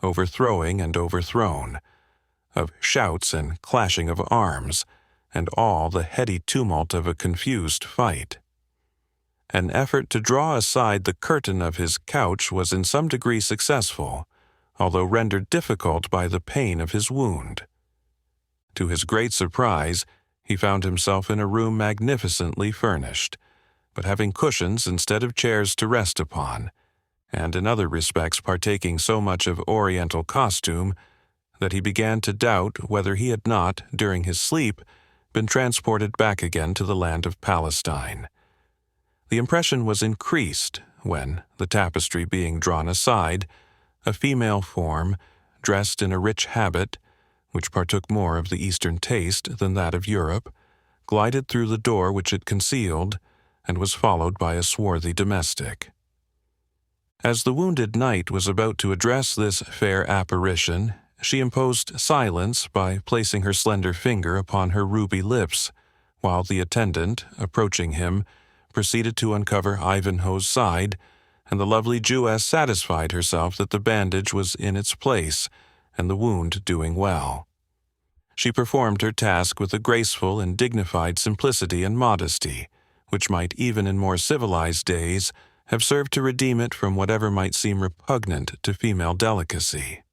A: overthrowing and overthrown, of shouts and clashing of arms, and all the heady tumult of a confused fight. An effort to draw aside the curtain of his couch was in some degree successful, although rendered difficult by the pain of his wound. to his great surprise, he found himself in a room magnificently furnished, but having cushions instead of chairs to rest upon, and in other respects partaking so much of Oriental costume that he began to doubt whether he had not, during his sleep, been transported back again to the land of Palestine. The impression was increased when, the tapestry being drawn aside, a female form, dressed in a rich habit, which partook more of the Eastern taste than that of Europe, glided through the door which it concealed, and was followed by a swarthy domestic. As the wounded knight was about to address this fair apparition, she imposed silence by placing her slender finger upon her ruby lips, while the attendant, approaching him, proceeded to uncover Ivanhoe's side, and the lovely Jewess satisfied herself that the bandage was in its place, and the wound doing well. She performed her task with a graceful and dignified simplicity and modesty, which might even in more civilized days have served to redeem it from whatever might seem repugnant to female delicacy.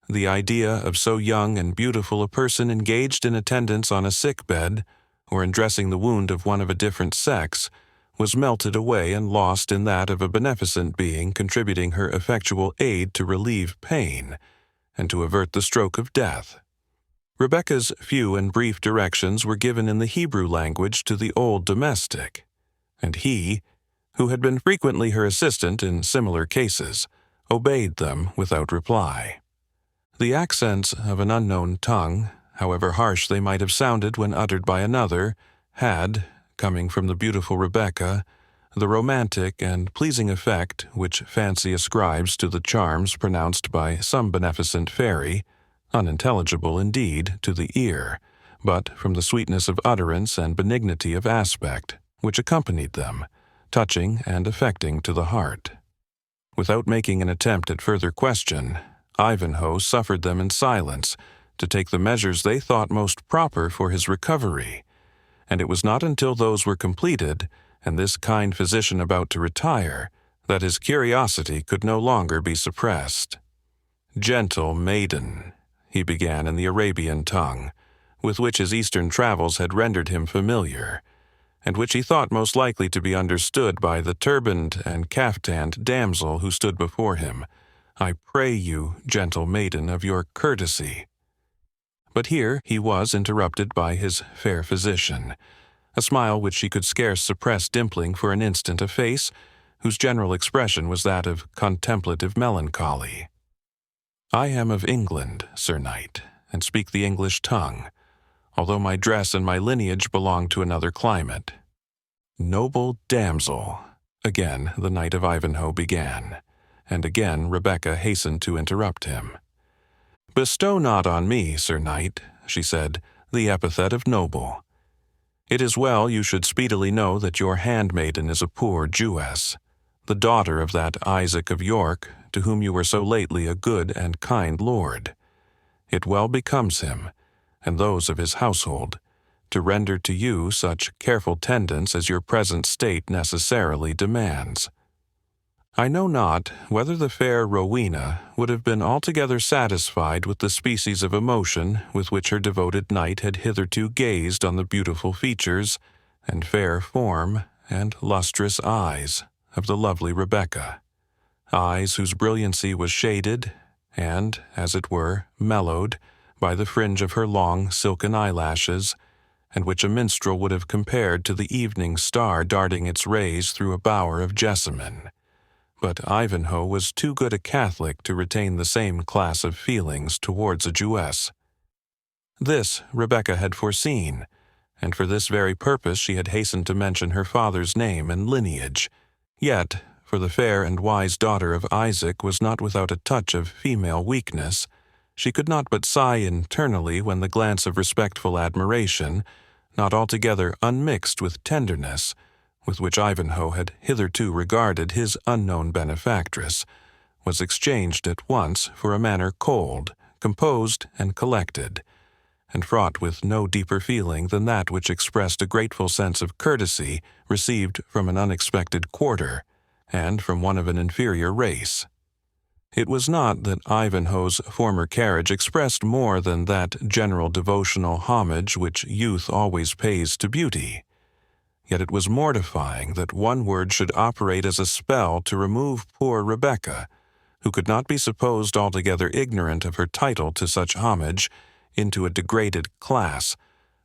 A: The idea of so young and beautiful a person engaged in attendance on a sick bed, or in dressing the wound of one of a different sex, was melted away and lost in that of a beneficent being contributing her effectual aid to relieve pain, and to avert the stroke of death. Rebecca's few and brief directions were given in the Hebrew language to the old domestic, and he, who had been frequently her assistant in similar cases, obeyed them without reply. The accents of an unknown tongue, however harsh they might have sounded when uttered by another, had, coming from the beautiful Rebecca, the romantic and pleasing effect which fancy ascribes to the charms pronounced by some beneficent fairy, unintelligible indeed to the ear, but from the sweetness of utterance and benignity of aspect which accompanied them, touching and affecting to the heart. Without making an attempt at further question, Ivanhoe suffered them in silence to take the measures they thought most proper for his recovery, and it was not until those were completed, and this kind physician about to retire, that his curiosity could no longer be suppressed. "Gentle maiden," he began in the Arabian tongue, with which his Eastern travels had rendered him familiar, and which he thought most likely to be understood by the turbaned and caftaned damsel who stood before him, "I pray you, gentle maiden, of your courtesy." But here he was interrupted by his fair physician, a smile which she could scarce suppress dimpling for an instant a face whose general expression was that of contemplative melancholy. "I am of England, Sir Knight, and speak the English tongue, although my dress and my lineage belong to another climate." "Noble damsel," again the Knight of Ivanhoe began, and again Rebecca hastened to interrupt him. "Bestow not on me, Sir Knight," she said, "the epithet of noble. It is well you should speedily know that your handmaiden is a poor Jewess, the daughter of that Isaac of York, to whom you were so lately a good and kind lord. It well becomes him, and those of his household, to render to you such careful tendance as your present state necessarily demands. I know not whether the fair Rowena would have been altogether satisfied with the species of emotion with which her devoted knight had hitherto gazed on the beautiful features, and fair form, and lustrous eyes of the lovely Rebecca, eyes whose brilliancy was shaded, and, as it were, mellowed, by the fringe of her long silken eyelashes, and which a minstrel would have compared to the evening star darting its rays through a bower of jessamine. But Ivanhoe was too good a Catholic to retain the same class of feelings towards a Jewess. This Rebecca had foreseen, and for this very purpose she had hastened to mention her father's name and lineage. Yet, for the fair and wise daughter of Isaac was not without a touch of female weakness, she could not but sigh internally when the glance of respectful admiration, not altogether unmixed with tenderness, with which Ivanhoe had hitherto regarded his unknown benefactress, was exchanged at once for a manner cold, composed, and collected, and fraught with no deeper feeling than that which expressed a grateful sense of courtesy received from an unexpected quarter, and from one of an inferior race. It was not that Ivanhoe's former carriage expressed more than that general devotional homage which youth always pays to beauty. Yet it was mortifying that one word should operate as a spell to remove poor Rebecca, who could not be supposed altogether ignorant of her title to such homage, into a degraded class,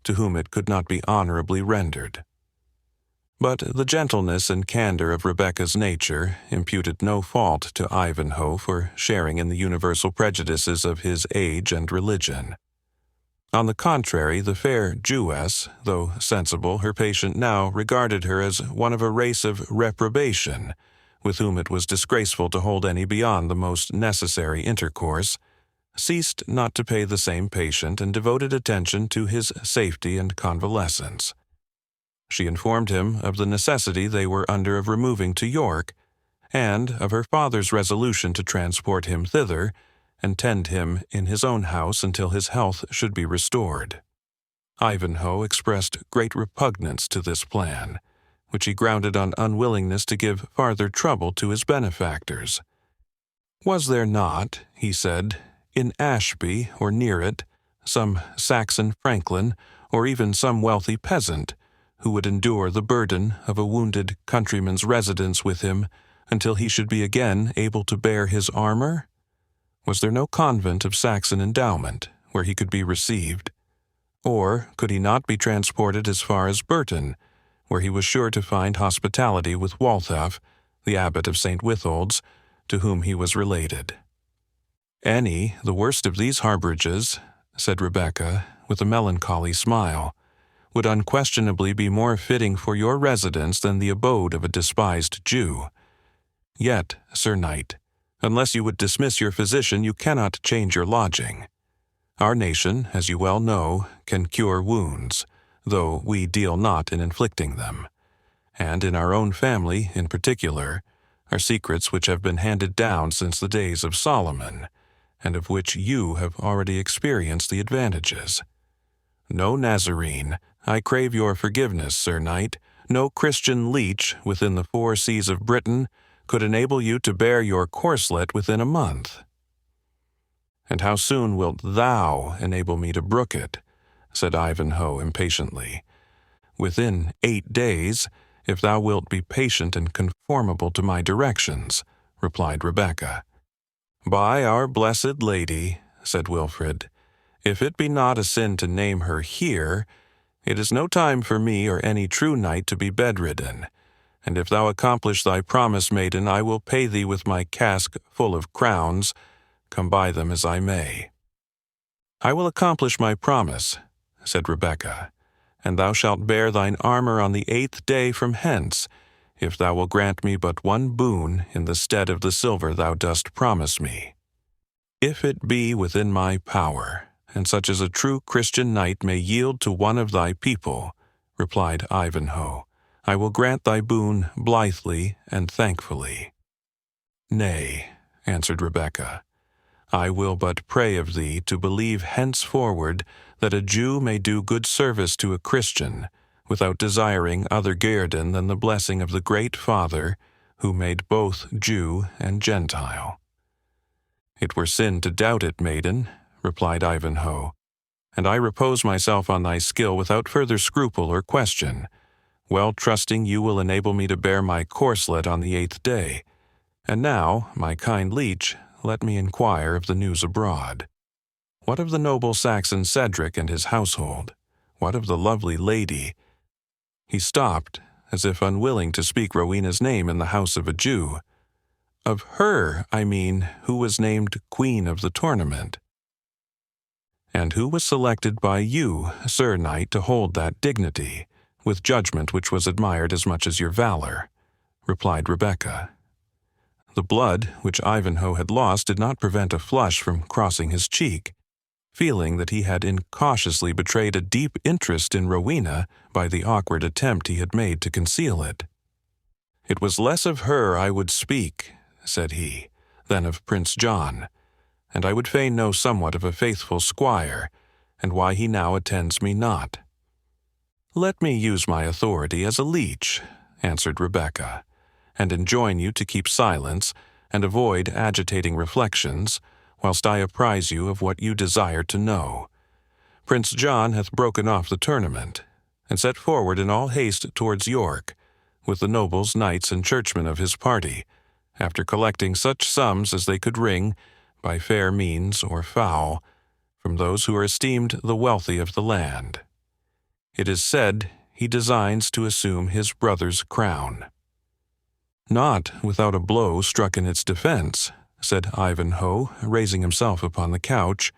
A: to whom it could not be honorably rendered. But the gentleness and candor of Rebecca's nature imputed no fault to Ivanhoe for sharing in the universal prejudices of his age and religion. On the contrary, the fair Jewess, though sensible, her patient now regarded her as one of a race of reprobation, with whom it was disgraceful to hold any beyond the most necessary intercourse, ceased not to pay the same patient and devoted attention to his safety and convalescence. She informed him of the necessity they were under of removing to York, and of her father's resolution to transport him thither, and tend him in his own house until his health should be restored. Ivanhoe expressed great repugnance to this plan, which he grounded on unwillingness to give farther trouble to his benefactors. Was there not, he said, in Ashby or near it, some Saxon franklin, or even some wealthy peasant, who would endure the burden of a wounded countryman's residence with him until he should be again able to bear his armor? Was there no convent of Saxon endowment where he could be received? Or could he not be transported as far as Burton, where he was sure to find hospitality with Waltheof, the abbot of St. Withold's, to whom he was related? Any, the worst of these harborages, said Rebecca, with a melancholy smile, would unquestionably be more fitting for your residence than the abode of a despised Jew. Yet, Sir Knight, unless you would dismiss your physician, you cannot change your lodging. Our nation, as you well know, can cure wounds, though we deal not in inflicting them. And in our own family, in particular, are secrets which have been handed down since the days of Solomon, and of which you have already experienced the advantages. No Nazarene, I crave your forgiveness, Sir Knight, no Christian leech within the 4 seas of Britain could enable you to bear your corslet within a month. And how soon wilt thou enable me to brook it? Said Ivanhoe impatiently. Within 8 days, if thou wilt be patient and conformable to my directions, replied Rebecca. By our blessed Lady, said Wilfred, if it be not a sin to name her here, it is no time for me or any true knight to be bedridden, and if thou accomplish thy promise, maiden, I will pay thee with my casque full of crowns, come by them as I may. I will accomplish my promise, said Rebecca, and thou shalt bear thine armor on the 8th day from hence, if thou wilt grant me but one boon in the stead of the silver thou dost promise me. If it be within my power, and such as a true Christian knight may yield to one of thy people, replied Ivanhoe, I will grant thy boon blithely and thankfully. Nay, answered Rebecca, I will but pray of thee to believe henceforward that a Jew may do good service to a Christian, without desiring other guerdon than the blessing of the great Father, who made both Jew and Gentile. It were sin to doubt it, maiden, replied Ivanhoe, and I repose myself on thy skill without further scruple or question, well trusting you will enable me to bear my corslet on the 8th day. And now, my kind leech, let me inquire of the news abroad. What of the noble Saxon Cedric and his household? What of the lovely lady? He stopped, as if unwilling to speak Rowena's name in the house of a Jew. Of her, I mean, who was named Queen of the Tournament. And who was selected by you, Sir Knight, to hold that dignity, with judgment which was admired as much as your valor, replied Rebecca. The blood which Ivanhoe had lost did not prevent a flush from crossing his cheek, feeling that he had incautiously betrayed a deep interest in Rowena by the awkward attempt he had made to conceal it. It was less of her I would speak, said he, than of Prince John, and I would fain know somewhat of a faithful squire, and why he now attends me not. Let me use my authority as a leech, answered Rebecca, and enjoin you to keep silence, and avoid agitating reflections, whilst I apprise you of what you desire to know. Prince John hath broken off the tournament, and set forward in all haste towards York, with the nobles, knights, and churchmen of his party, after collecting such sums as they could wring, by fair means or foul, from those who are esteemed the wealthy of the land. It is said he designs to assume his brother's crown. Not without a blow struck in its defense, said Ivanhoe, raising himself upon the couch.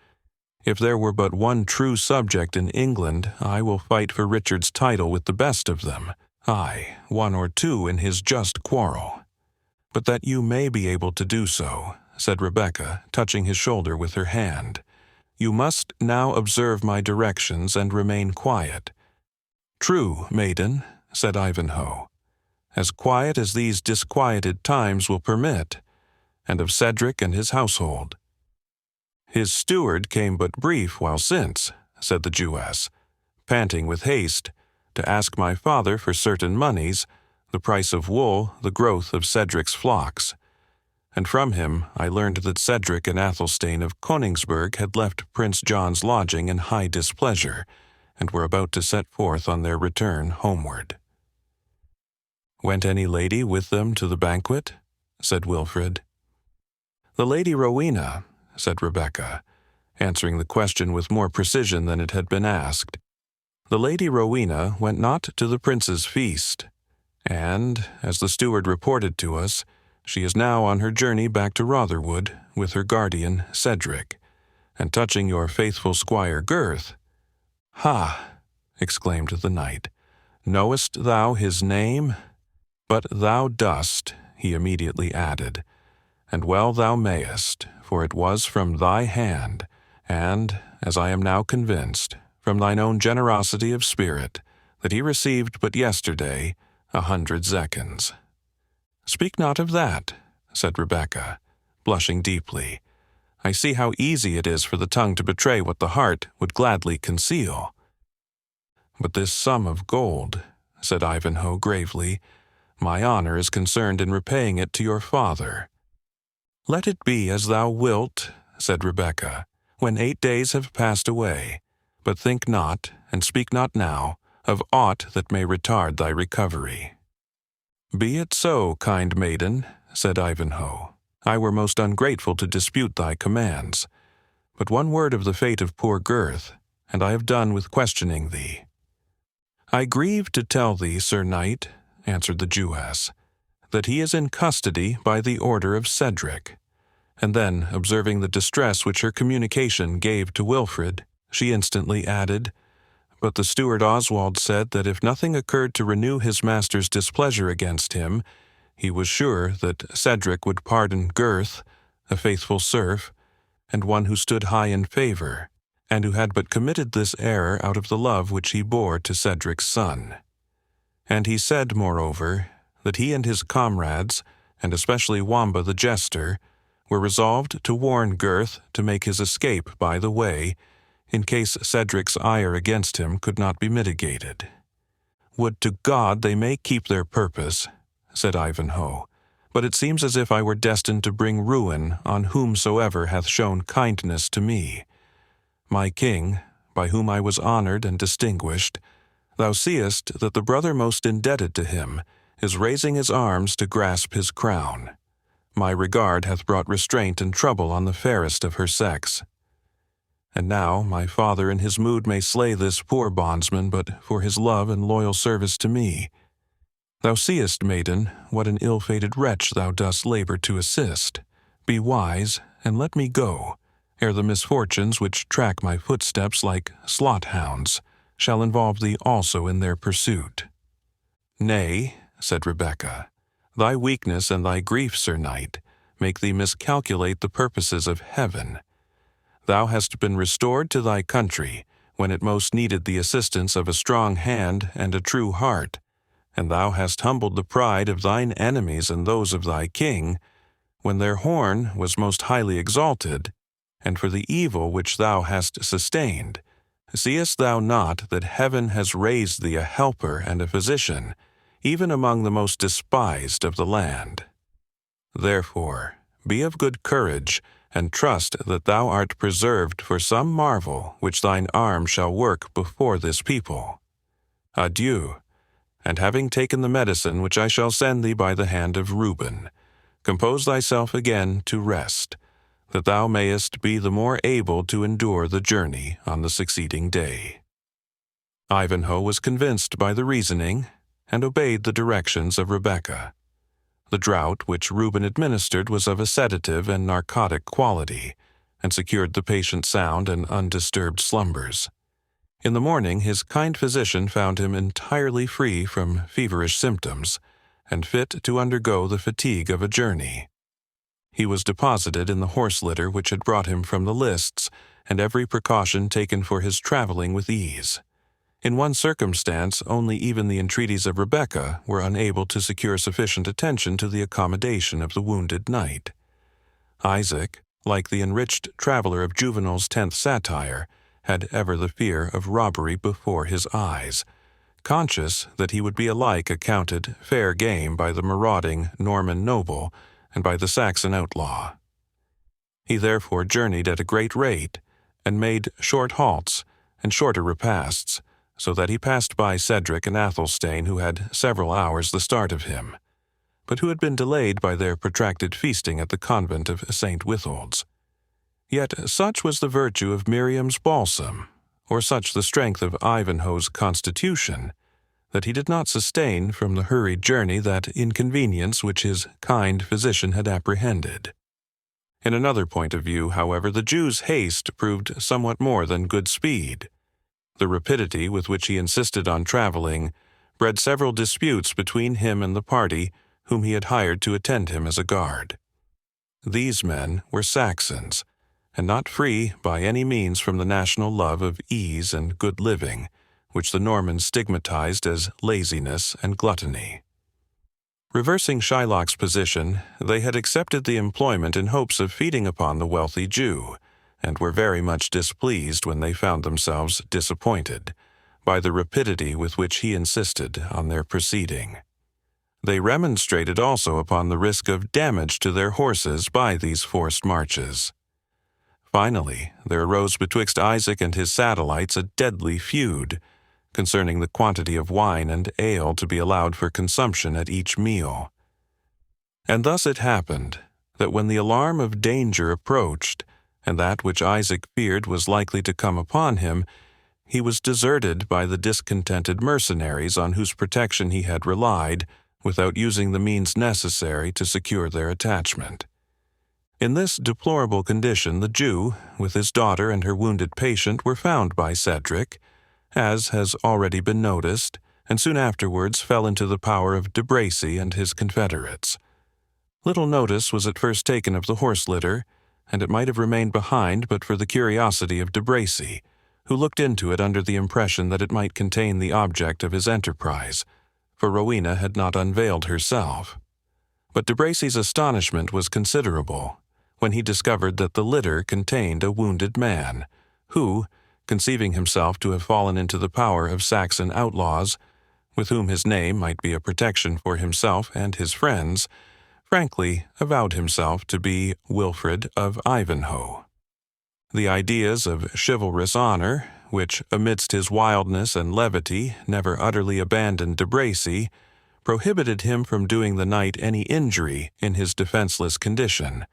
A: If there were but one true subject in England, I will fight for Richard's title with the best of them, aye, one or two in his just quarrel. But that you may be able to do so, said Rebecca, touching his shoulder with her hand, you must now observe my directions and remain quiet. True, maiden, said Ivanhoe, as quiet as these disquieted times will permit, and of Cedric and his household. His steward came but brief while since, said the Jewess, panting with haste, to ask my father for certain moneys, the price of wool, the growth of Cedric's flocks. And from him I learned that Cedric and Athelstane of Königsberg had left Prince John's lodging in high displeasure, and were about to set forth on their return homeward. Went any lady with them to the banquet? Said Wilfred. The Lady Rowena, said Rebecca, answering the question with more precision than it had been asked. The Lady Rowena went not to the prince's feast, and, as the steward reported to us, she is now on her journey back to Rotherwood with her guardian Cedric, and touching your faithful squire Gurth. Ha! Exclaimed the knight, knowest thou his name? But thou dost, he immediately added, and well thou mayest, for it was from thy hand, and, as I am now convinced, from thine own generosity of spirit, that he received but yesterday 100 zecchins. Speak not of that, said Rebecca, blushing deeply. I see how easy it is for the tongue to betray what the heart would gladly conceal. But this sum of gold, said Ivanhoe gravely, my honor is concerned in repaying it to your father. Let it be as thou wilt, said Rebecca, when 8 days have passed away, but think not, and speak not now, of aught that may retard thy recovery. Be it so, kind maiden, said Ivanhoe. I were most ungrateful to dispute thy commands. But one word of the fate of poor Gurth, and I have done with questioning thee. I grieve to tell thee, Sir Knight, answered the Jewess, that he is in custody by the order of Cedric. And then, observing the distress which her communication gave to Wilfred, she instantly added, but the steward Oswald said that if nothing occurred to renew his master's displeasure against him, he was sure that Cedric would pardon Gurth, a faithful serf, and one who stood high in favor, and who had but committed this error out of the love which he bore to Cedric's son. And he said, moreover, that he and his comrades, and especially Wamba the jester, were resolved to warn Gurth to make his escape by the way, in case Cedric's ire against him could not be mitigated. Would to God they may keep their purpose, said Ivanhoe, but it seems as if I were destined to bring ruin on whomsoever hath shown kindness to me. My king, by whom I was honored and distinguished, thou seest that the brother most indebted to him is raising his arms to grasp his crown. My regard hath brought restraint and trouble on the fairest of her sex. And now my father in his mood may slay this poor bondsman but for his love and loyal service to me. Thou seest, maiden, what an ill-fated wretch thou dost labor to assist. Be wise, and let me go, ere the misfortunes which track my footsteps like slot-hounds shall involve thee also in their pursuit. Nay, said Rebecca, thy weakness and thy grief, Sir Knight, make thee miscalculate the purposes of heaven. Thou hast been restored to thy country when it most needed the assistance of a strong hand and a true heart, and thou hast humbled the pride of thine enemies and those of thy king, when their horn was most highly exalted, and for the evil which thou hast sustained, seest thou not that heaven has raised thee a helper and a physician, even among the most despised of the land? Therefore, be of good courage, and trust that thou art preserved for some marvel which thine arm shall work before this people. Adieu, and having taken the medicine which I shall send thee by the hand of Reuben, compose thyself again to rest, that thou mayest be the more able to endure the journey on the succeeding day." Ivanhoe was convinced by the reasoning, and obeyed the directions of Rebecca. The draught which Reuben administered was of a sedative and narcotic quality, and secured the patient sound and undisturbed slumbers. In the morning his kind physician found him entirely free from feverish symptoms, and fit to undergo the fatigue of a journey. He was deposited in the horse litter which had brought him from the lists, and every precaution taken for his traveling with ease. In one circumstance only even the entreaties of Rebecca were unable to secure sufficient attention to the accommodation of the wounded knight. Isaac, like the enriched traveler of Juvenal's 10th satire, had ever the fear of robbery before his eyes, conscious that he would be alike accounted fair game by the marauding Norman noble and by the Saxon outlaw. He therefore journeyed at a great rate, and made short halts and shorter repasts, so that he passed by Cedric and Athelstane, who had several hours the start of him, but who had been delayed by their protracted feasting at the convent of St. Withold's. Yet such was the virtue of Miriam's balsam, or such the strength of Ivanhoe's constitution, that he did not sustain from the hurried journey that inconvenience which his kind physician had apprehended. In another point of view, however, the Jew's haste proved somewhat more than good speed. The rapidity with which he insisted on traveling bred several disputes between him and the party whom he had hired to attend him as a guard. These men were Saxons, and not free by any means from the national love of ease and good living, which the Normans stigmatized as laziness and gluttony. Reversing Shylock's position, they had accepted the employment in hopes of feeding upon the wealthy Jew, and were very much displeased when they found themselves disappointed by the rapidity with which he insisted on their proceeding. They remonstrated also upon the risk of damage to their horses by these forced marches. Finally, there arose betwixt Isaac and his satellites a deadly feud concerning the quantity of wine and ale to be allowed for consumption at each meal. And thus it happened that when the alarm of danger approached, and that which Isaac feared was likely to come upon him, he was deserted by the discontented mercenaries on whose protection he had relied, without using the means necessary to secure their attachment. In this deplorable condition the Jew, with his daughter and her wounded patient, were found by Cedric, as has already been noticed, and soon afterwards fell into the power of De Bracy and his confederates. Little notice was at first taken of the horse litter, and it might have remained behind but for the curiosity of De Bracy, who looked into it under the impression that it might contain the object of his enterprise, for Rowena had not unveiled herself. But De Bracy's astonishment was considerable when he discovered that the litter contained a wounded man, who, conceiving himself to have fallen into the power of Saxon outlaws, with whom his name might be a protection for himself and his friends, frankly avowed himself to be Wilfred of Ivanhoe. The ideas of chivalrous honor, which, amidst his wildness and levity, never utterly abandoned De Bracy, prohibited him from doing the knight any injury in his defenseless condition,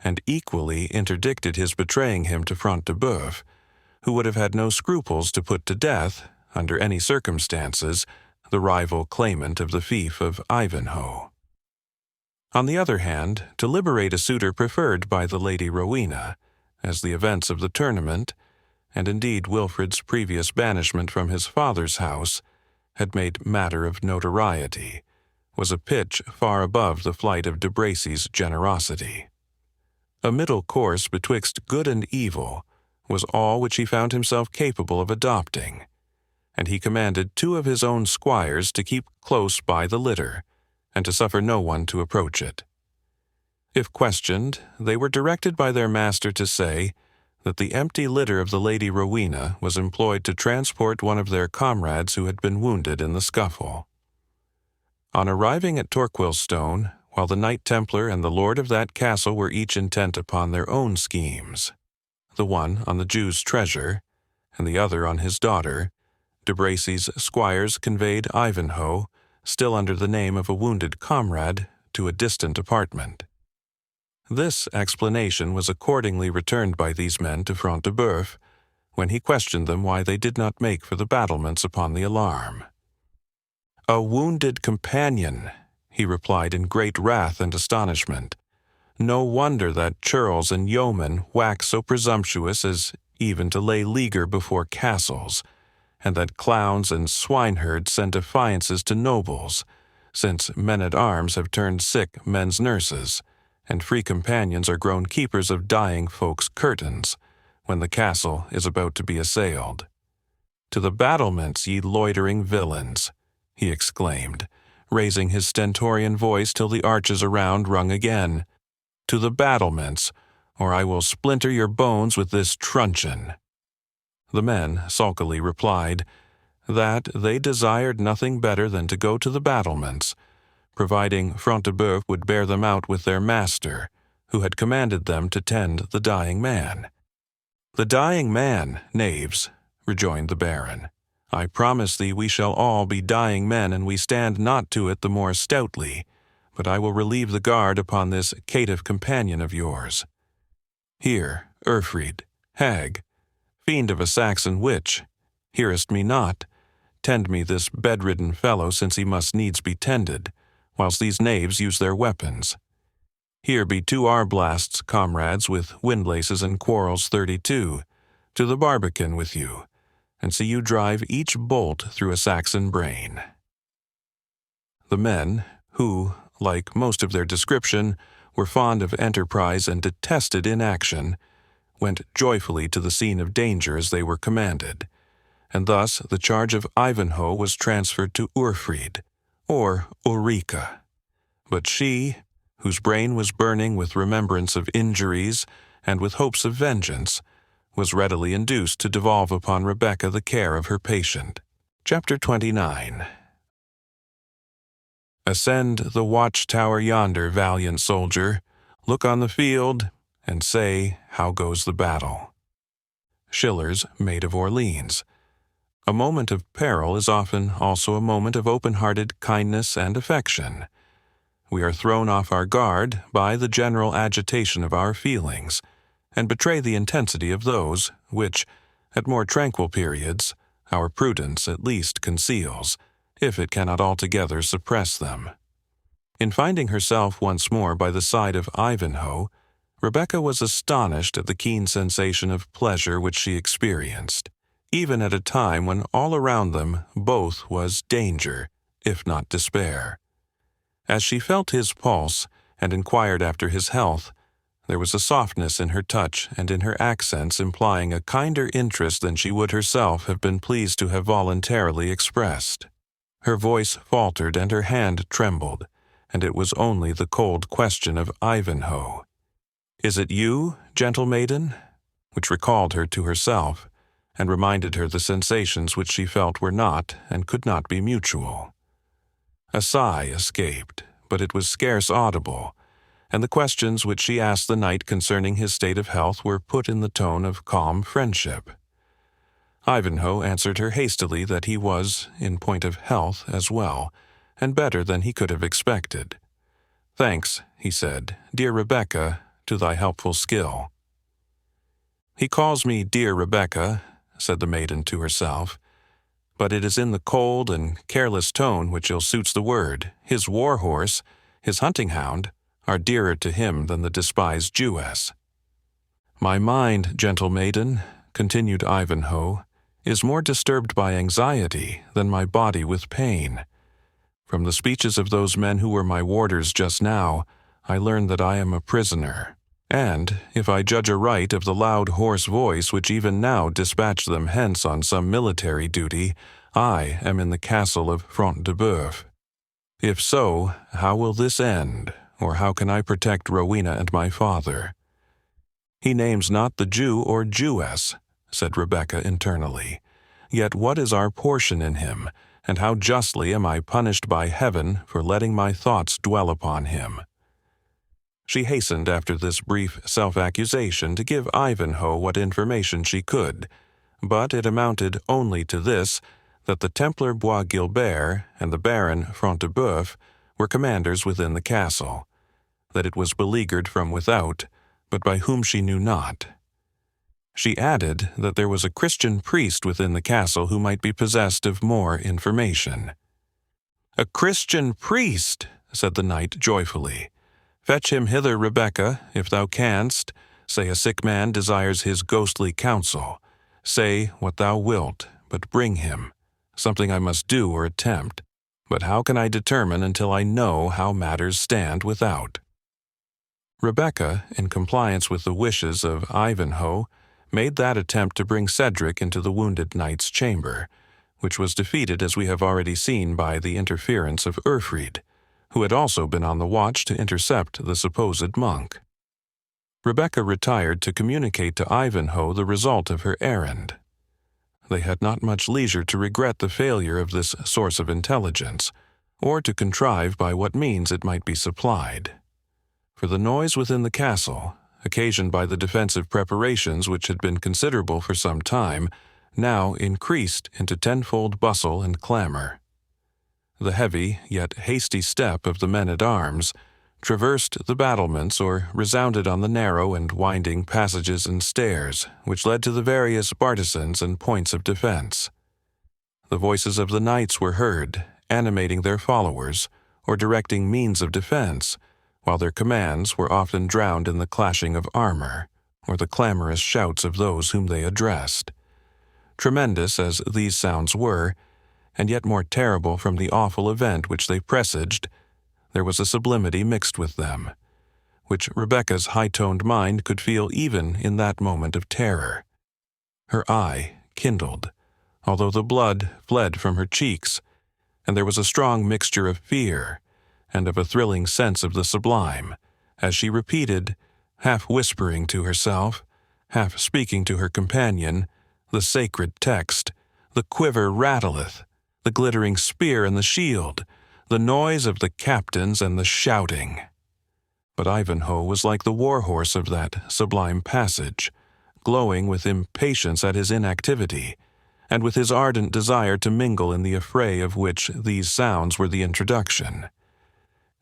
A: and equally interdicted his betraying him to Front de Bœuf, who would have had no scruples to put to death, under any circumstances, the rival claimant of the fief of Ivanhoe. On the other hand, to liberate a suitor preferred by the Lady Rowena, as the events of the tournament, and indeed Wilfred's previous banishment from his father's house, had made matter of notoriety, was a pitch far above the flight of De Bracy's generosity. A middle course betwixt good and evil was all which he found himself capable of adopting, and he commanded 2 of his own squires to keep close by the litter, and to suffer no one to approach it. If questioned, they were directed by their master to say that the empty litter of the Lady Rowena was employed to transport one of their comrades who had been wounded in the scuffle. On arriving at Torquilstone, while the Knight Templar and the lord of that castle were each intent upon their own schemes, the one on the Jew's treasure, and the other on his daughter, de Bracy's squires conveyed Ivanhoe, still under the name of a wounded comrade, to a distant apartment. This explanation was accordingly returned by these men to Front de Bœuf, when he questioned them why they did not make for the battlements upon the alarm. "A wounded companion," he replied in great wrath and astonishment. "No wonder that churls and yeomen wax so presumptuous as even to lay leaguer before castles, and that clowns and swineherds send defiances to nobles, since men-at-arms have turned sick men's nurses, and free companions are grown keepers of dying folks' curtains, when the castle is about to be assailed. To the battlements, ye loitering villains," he exclaimed, raising his stentorian voice till the arches around rung again. "To the battlements, or I will splinter your bones with this truncheon." The men sulkily replied that they desired nothing better than to go to the battlements, providing Front de Bœuf would bear them out with their master, who had commanded them to tend the dying man. "The dying man, knaves," rejoined the Baron. "I promise thee we shall all be dying men, and we stand not to it the more stoutly, but I will relieve the guard upon this caitiff companion of yours. Here, Urfried, hag, fiend of a Saxon witch, hearest me not? Tend me this bedridden fellow, since he must needs be tended, whilst these knaves use their weapons. Here be 2 arblasts, comrades, with windlaces and quarrels 32, to the barbican with you, and see you drive each bolt through a Saxon brain." The men, who, like most of their description, were fond of enterprise and detested inaction, went joyfully to the scene of danger as they were commanded, and thus the charge of Ivanhoe was transferred to Urfried, or Ulrica. But she, whose brain was burning with remembrance of injuries and with hopes of vengeance, was readily induced to devolve upon Rebecca the care of her patient. Chapter 29. "Ascend the watchtower yonder, valiant soldier, look on the field, and say, how goes the battle?" Schiller's Maid of Orleans. A moment of peril is often also a moment of open-hearted kindness and affection. We are thrown off our guard by the general agitation of our feelings, and betray the intensity of those which, at more tranquil periods, our prudence at least conceals, if it cannot altogether suppress them. In finding herself once more by the side of Ivanhoe, Rebecca was astonished at the keen sensation of pleasure which she experienced, even at a time when all around them both was danger, if not despair. As she felt his pulse and inquired after his health, there was a softness in her touch and in her accents implying a kinder interest than she would herself have been pleased to have voluntarily expressed. Her voice faltered and her hand trembled, and it was only the cold question of Ivanhoe, "Is it you, gentle maiden?" which recalled her to herself, and reminded her the sensations which she felt were not and could not be mutual. A sigh escaped, but it was scarce audible, and the questions which she asked the knight concerning his state of health were put in the tone of calm friendship. Ivanhoe answered her hastily that he was, in point of health as well, and better than he could have expected. "Thanks," he said, "dear Rebecca, to thy helpful skill." "He calls me dear Rebecca," said the maiden to herself, "but it is in the cold and careless tone which ill suits the word. His war-horse, his hunting-hound, are dearer to him than the despised Jewess." "My mind, gentle maiden," continued Ivanhoe, "is more disturbed by anxiety than my body with pain. From the speeches of those men who were my warders just now, I learn that I am a prisoner. And, if I judge aright of the loud hoarse voice which even now dispatched them hence on some military duty, I am in the castle of Front de Bœuf. If so, how will this end, or how can I protect Rowena and my father?" "He names not the Jew or Jewess," said Rebecca internally. "Yet what is our portion in him, and how justly am I punished by heaven for letting my thoughts dwell upon him." She hastened after this brief self-accusation to give Ivanhoe what information she could, but it amounted only to this, that the Templar Bois Guilbert and the Baron Front de Bœuf were commanders within the castle, that it was beleaguered from without, but by whom she knew not. She added that there was a Christian priest within the castle who might be possessed of more information. "A Christian priest!" said the knight joyfully. "Fetch him hither, Rebecca, if thou canst. Say a sick man desires his ghostly counsel. Say what thou wilt, but bring him. Something I must do or attempt. But how can I determine until I know how matters stand without?" Rebecca, in compliance with the wishes of Ivanhoe, made that attempt to bring Cedric into the wounded knight's chamber, which was defeated as we have already seen by the interference of Urfried, who had also been on the watch to intercept the supposed monk. Rebecca retired to communicate to Ivanhoe the result of her errand. They had not much leisure to regret the failure of this source of intelligence, or to contrive by what means it might be supplied. For the noise within the castle, occasioned by the defensive preparations which had been considerable for some time, now increased into tenfold bustle and clamor. The heavy yet hasty step of the men-at-arms traversed the battlements or resounded on the narrow and winding passages and stairs which led to the various partisans and points of defense. The voices of the knights were heard, animating their followers, or directing means of defense, while their commands were often drowned in the clashing of armor, or the clamorous shouts of those whom they addressed. Tremendous as these sounds were, and yet more terrible from the awful event which they presaged, there was a sublimity mixed with them, which Rebecca's high-toned mind could feel even in that moment of terror. Her eye kindled, although the blood fled from her cheeks, and there was a strong mixture of fear and of a thrilling sense of the sublime, as she repeated, half whispering to herself, half speaking to her companion, the sacred text, "The quiver rattleth, the glittering spear and the shield, the noise of the captains and the shouting." But Ivanhoe was like the war-horse of that sublime passage, glowing with impatience at his inactivity, and with his ardent desire to mingle in the affray of which these sounds were the introduction.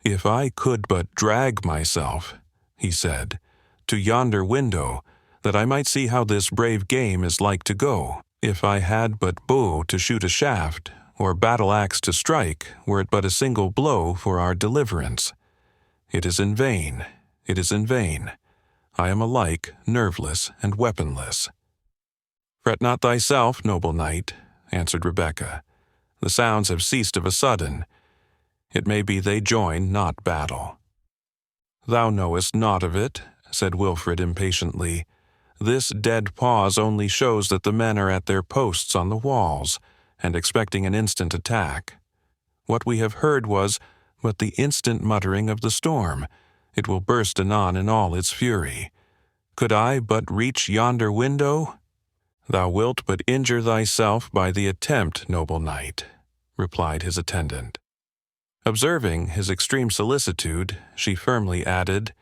A: "If I could but drag myself," he said, "to yonder window, that I might see how this brave game is like to go. If I had but bow to shoot a shaft, or battle-axe to strike, were it but a single blow for our deliverance. It is in vain, it is in vain. I am alike nerveless and weaponless." "Fret not thyself, noble knight," answered Rebecca. "The sounds have ceased of a sudden. It may be they join not battle." "Thou knowest naught of it," said Wilfred impatiently. "This dead pause only shows that the men are at their posts on the walls, and expecting an instant attack. What we have heard was but the instant muttering of the storm. It will burst anon in all its fury. Could I but reach yonder window?" "Thou wilt but injure thyself by the attempt, noble knight," replied his attendant. Observing his extreme solicitude, she firmly added,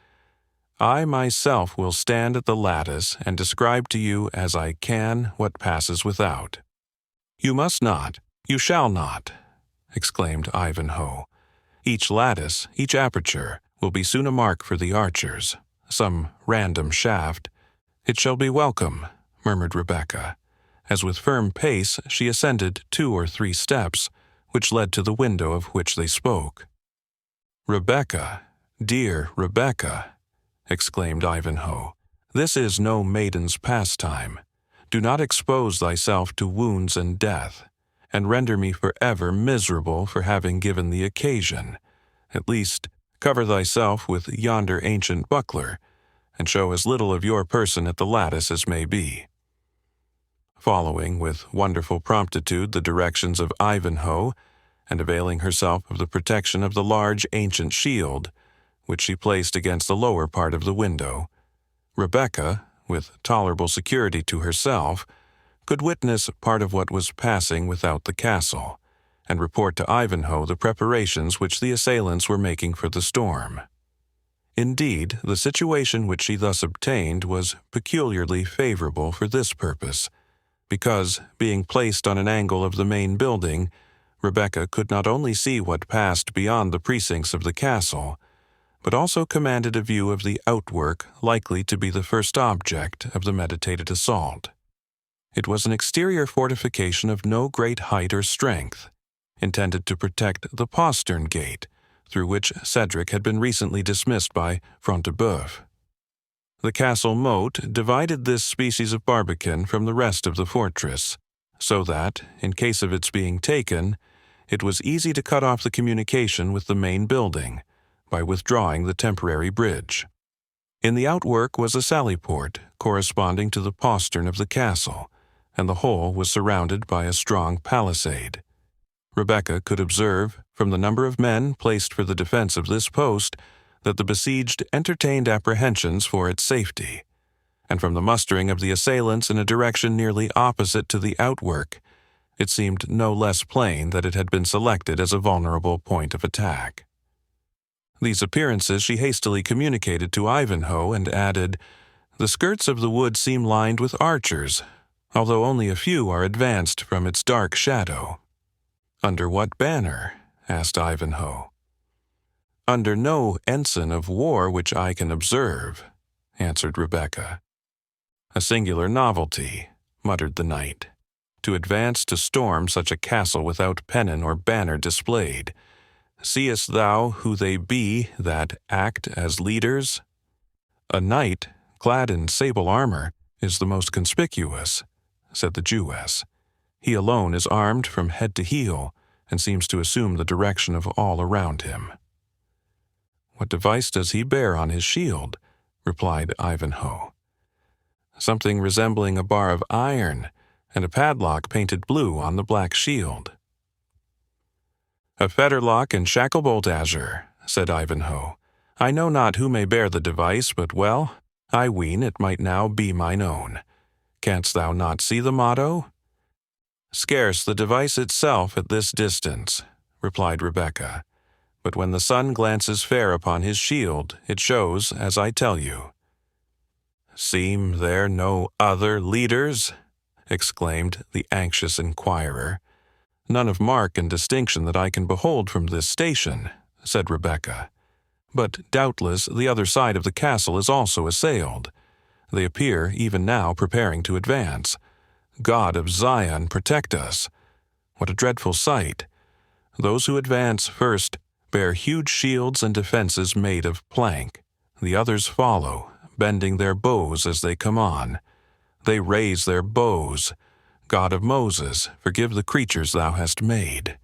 A: "I myself will stand at the lattice and describe to you as I can what passes without." "You must not, you shall not," exclaimed Ivanhoe. "Each lattice, each aperture, will be soon a mark for the archers, some random shaft." "It shall be welcome," murmured Rebecca, as with firm pace she ascended 2 or 3 steps, which led to the window of which they spoke. "Rebecca, dear Rebecca," exclaimed Ivanhoe, "this is no maiden's pastime. Do not expose thyself to wounds and death, and render me forever miserable for having given the occasion. At least, cover thyself with yonder ancient buckler, and show as little of your person at the lattice as may be." Following with wonderful promptitude the directions of Ivanhoe, and availing herself of the protection of the large ancient shield, which she placed against the lower part of the window, Rebecca, with tolerable security to herself, could witness part of what was passing without the castle, and report to Ivanhoe the preparations which the assailants were making for the storm. Indeed, the situation which she thus obtained was peculiarly favorable for this purpose, because, being placed on an angle of the main building, Rebecca could not only see what passed beyond the precincts of the castle, but also commanded a view of the outwork likely to be the first object of the meditated assault. It was an exterior fortification of no great height or strength, intended to protect the postern gate, through which Cedric had been recently dismissed by Front de Bœuf. The castle moat divided this species of barbican from the rest of the fortress, so that, in case of its being taken, it was easy to cut off the communication with the main building by withdrawing the temporary bridge. In the outwork was a sallyport corresponding to the postern of the castle, and the whole was surrounded by a strong palisade. Rebecca could observe, from the number of men placed for the defense of this post, that the besieged entertained apprehensions for its safety, and from the mustering of the assailants in a direction nearly opposite to the outwork, it seemed no less plain that it had been selected as a vulnerable point of attack. These appearances she hastily communicated to Ivanhoe and added, "The skirts of the wood seem lined with archers, although only a few are advanced from its dark shadow." "Under what banner?" asked Ivanhoe. "Under no ensign of war which I can observe," answered Rebecca. "A singular novelty," muttered the knight, "to advance to storm such a castle without pennon or banner displayed. Seest thou who they be that act as leaders?" "A knight, clad in sable armor, is the most conspicuous," said the Jewess. "He alone is armed from head to heel, and seems to assume the direction of all around him." "What device does he bear on his shield?" replied Ivanhoe. "Something resembling a bar of iron, and a padlock painted blue on the black shield." "A fetterlock and shacklebolt azure," said Ivanhoe. "I know not who may bear the device, but well, I ween it might now be mine own. Canst thou not see the motto?" "Scarce the device itself at this distance," replied Rebecca, "but when the sun glances fair upon his shield, it shows as I tell you." "Seem there no other leaders?" exclaimed the anxious inquirer. "None of mark and distinction that I can behold from this station," said Rebecca. "But doubtless the other side of the castle is also assailed. They appear even now preparing to advance. God of Zion, protect us! What a dreadful sight! Those who advance first bear huge shields and defenses made of plank. The others follow, bending their bows as they come on. They raise their bows. God of Moses, forgive the creatures thou hast made."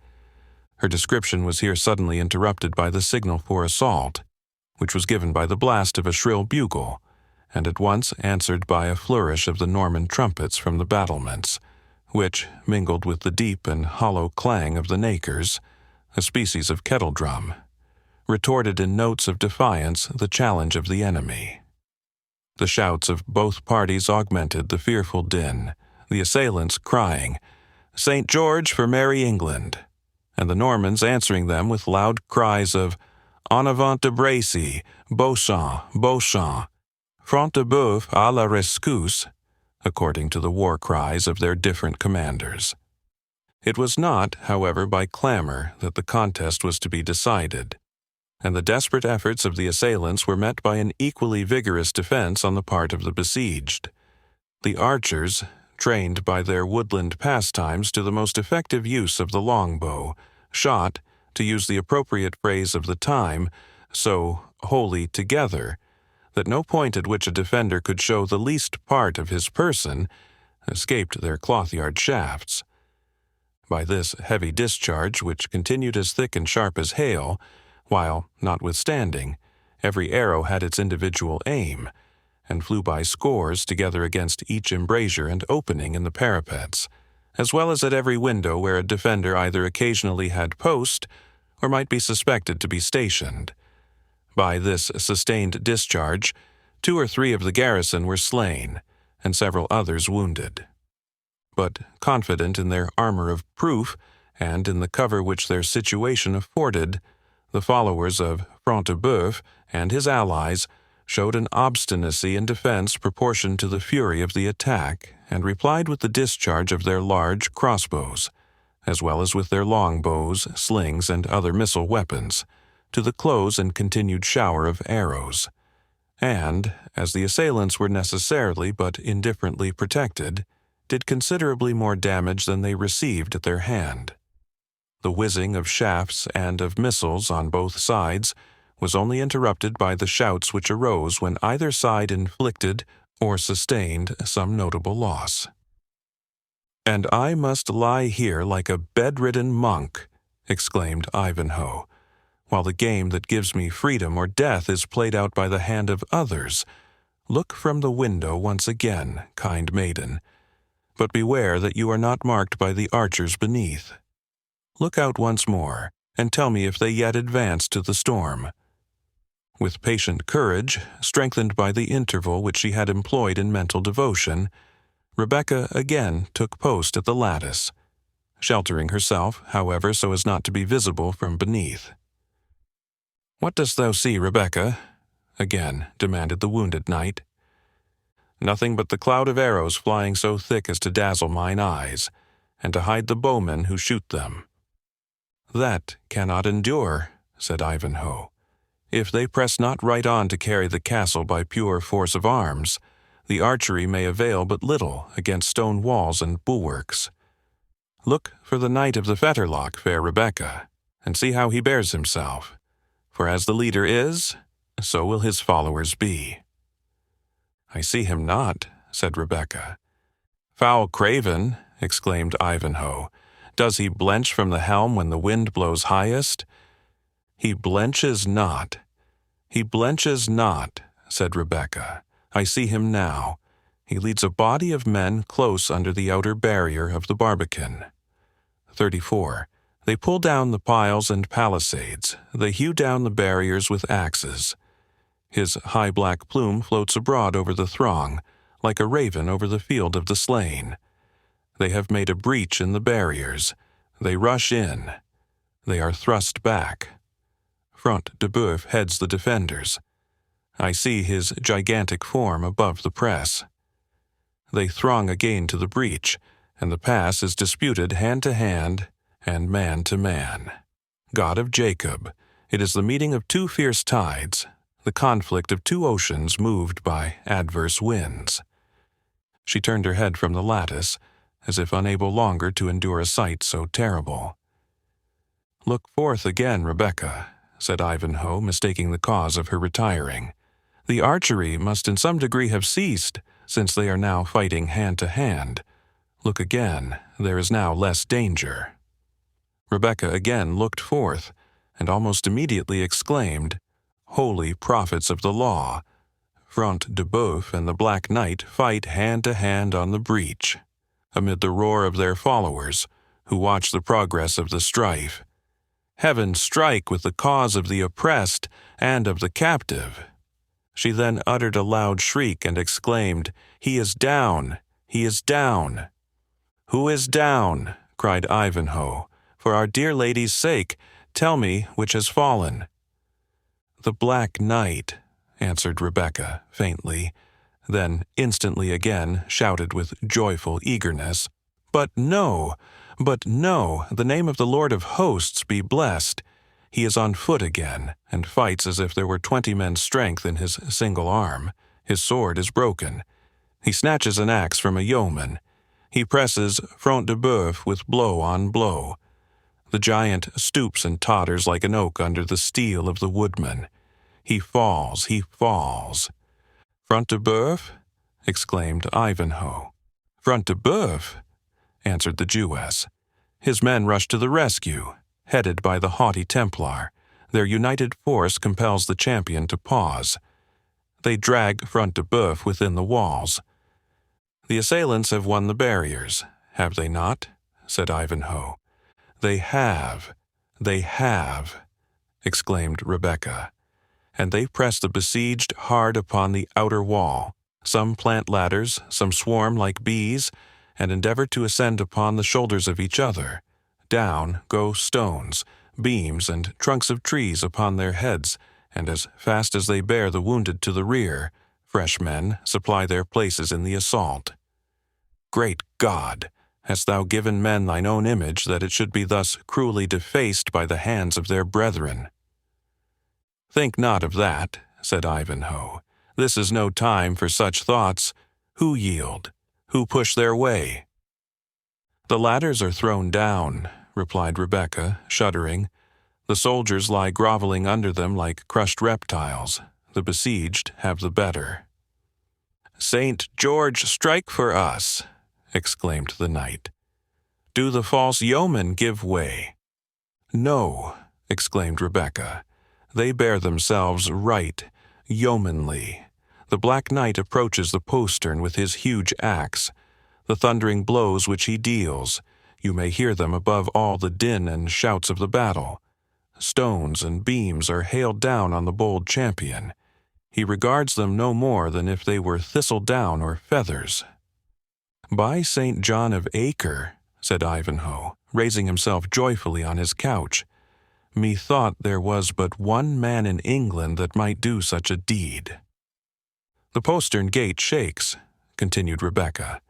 A: Her description was here suddenly interrupted by the signal for assault, which was given by the blast of a shrill bugle, and at once answered by a flourish of the Norman trumpets from the battlements, which, mingled with the deep and hollow clang of the nakers, a species of kettledrum, retorted in notes of defiance the challenge of the enemy. The shouts of both parties augmented the fearful din, the assailants crying, "St. George for merry England," and the Normans answering them with loud cries of "En avant de Bracy, Beauchamp, Beauchamp, Front de Bœuf à la rescousse," according to the war cries of their different commanders. It was not, however, by clamor that the contest was to be decided, and the desperate efforts of the assailants were met by an equally vigorous defense on the part of the besieged. The archers, trained by their woodland pastimes to the most effective use of the longbow, shot, to use the appropriate phrase of the time, so wholly together, that no point at which a defender could show the least part of his person escaped their cloth-yard shafts. By this heavy discharge, which continued as thick and sharp as hail, while, notwithstanding, every arrow had its individual aim, and flew by scores together against each embrasure and opening in the parapets, as well as at every window where a defender either occasionally had post or might be suspected to be stationed. By this sustained discharge, 2 or 3 of the garrison were slain, and several others wounded. But, confident in their armor of proof, and in the cover which their situation afforded, the followers of Front de Bœuf and his allies showed an obstinacy in defense proportioned to the fury of the attack, and replied with the discharge of their large crossbows, as well as with their longbows, slings, and other missile weapons, to the close and continued shower of arrows. And, as the assailants were necessarily but indifferently protected, did considerably more damage than they received at their hand. The whizzing of shafts and of missiles on both sides was only interrupted by the shouts which arose when either side inflicted or sustained some notable loss. "And I must lie here like a bedridden monk," exclaimed Ivanhoe, "while the game that gives me freedom or death is played out by the hand of others. Look from the window once again, kind maiden, but beware that you are not marked by the archers beneath. Look out once more, and tell me if they yet advance to the storm." With patient courage, strengthened by the interval which she had employed in mental devotion, Rebecca again took post at the lattice, sheltering herself, however, so as not to be visible from beneath. "What dost thou see, Rebecca?" again demanded the wounded knight. "Nothing but the cloud of arrows flying so thick as to dazzle mine eyes, and to hide the bowmen who shoot them." "That cannot endure," said Ivanhoe. "If they press not right on to carry the castle by pure force of arms, the archery may avail but little against stone walls and bulwarks. Look for the knight of the fetterlock, fair Rebecca, and see how he bears himself, for as the leader is, so will his followers be." "I see him not," said Rebecca. "Foul craven," exclaimed Ivanhoe, "does he blench from the helm when the wind blows highest?" "He blenches not, said Rebecca. "I see him now. He leads a body of men close under the outer barrier of the barbican." 34. They pull down the piles and palisades. They hew down the barriers with axes. His high black plume floats abroad over the throng, like a raven over the field of the slain. They have made a breach in the barriers. They rush in. They are thrust back. Front de Bœuf heads the defenders. I see his gigantic form above the press. They throng again to the breach, and the pass is disputed hand to hand and man to man. God of Jacob, it is the meeting of two fierce tides, the conflict of two oceans moved by adverse winds. She turned her head from the lattice, as if unable longer to endure a sight so terrible. "Look forth again, Rebecca," said Ivanhoe, mistaking the cause of her retiring. "The archery must in some degree have ceased, since they are now fighting hand to hand. Look again, there is now less danger." Rebecca again looked forth, and almost immediately exclaimed, "Holy prophets of the law! Front de Bœuf and the Black Knight fight hand to hand on the breach, amid the roar of their followers, who watch the progress of the strife. Heaven strike with the cause of the oppressed and of the captive." She then uttered a loud shriek and exclaimed, "He is down! He is down!" "Who is down?" cried Ivanhoe. "For our dear lady's sake, tell me which has fallen." "The Black Knight," answered Rebecca faintly, then instantly again shouted with joyful eagerness, But no, the name of the Lord of hosts be blessed. He is on foot again, and fights as if there were 20 men's strength in his single arm. His sword is broken. He snatches an axe from a yeoman. He presses Front de Bœuf with blow on blow. The giant stoops and totters like an oak under the steel of the woodman. He falls. "Front de Bœuf?" exclaimed Ivanhoe. "Front de Bœuf?" answered the Jewess. His men rush to the rescue, headed by the haughty Templar. Their united force compels the champion to pause. They drag Front de Bœuf within the walls. "The assailants have won the barriers, have they not?" said Ivanhoe. They have, exclaimed Rebecca. "And they press the besieged hard upon the outer wall. Some plant ladders, some swarm like bees, and endeavor to ascend upon the shoulders of each other. down go stones, beams, and trunks of trees upon their heads, and as fast as they bear the wounded to the rear, fresh men supply their places in the assault. Great God! Hast thou given men thine own image, that it should be thus cruelly defaced by the hands of their brethren? Think not of that, said Ivanhoe. This is no time for such thoughts. Who yield? Who push their way? The ladders are thrown down, replied Rebecca, shuddering. The soldiers lie groveling under them like crushed reptiles. The besieged have the better. Saint George, strike for us, exclaimed the knight. Do the false yeomen give way? No, exclaimed Rebecca. They bear themselves right, yeomanly. The Black Knight approaches the postern with his huge axe. The thundering blows which he deals, you may hear them above all the din and shouts of the battle. Stones and beams are hailed down on the bold champion. He regards them no more than if they were thistledown or feathers. By St. John of Acre, said Ivanhoe, raising himself joyfully on his couch, methought there was but one man in England that might do such a deed. The postern gate shakes, continued Rebecca.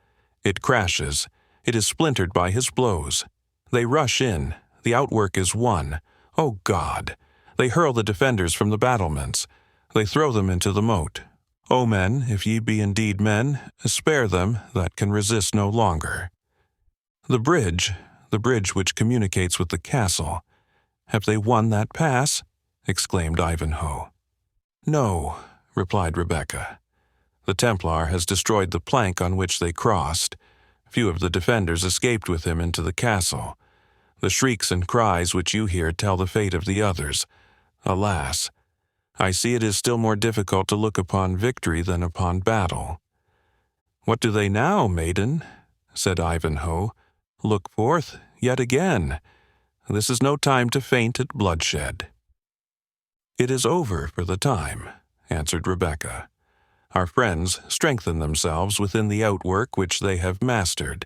A: It crashes. It is splintered by his blows. They rush in. The outwork is won. O God! They hurl the defenders from the battlements. They throw them into the moat. O men, if ye be indeed men, spare them that can resist no longer. The bridge which communicates with the castle, have they won that pass? Exclaimed Ivanhoe. No, replied Rebecca. The Templar has destroyed the plank on which they crossed. Few of the defenders escaped with him into the castle. The shrieks and cries which you hear tell the fate of the others. Alas! I see it is still more difficult to look upon victory than upon battle. What do they now, maiden? Said Ivanhoe. Look forth, yet again. This is no time to faint at bloodshed. It is over for the time, answered Rebecca. Our friends strengthen themselves within the outwork which they have mastered,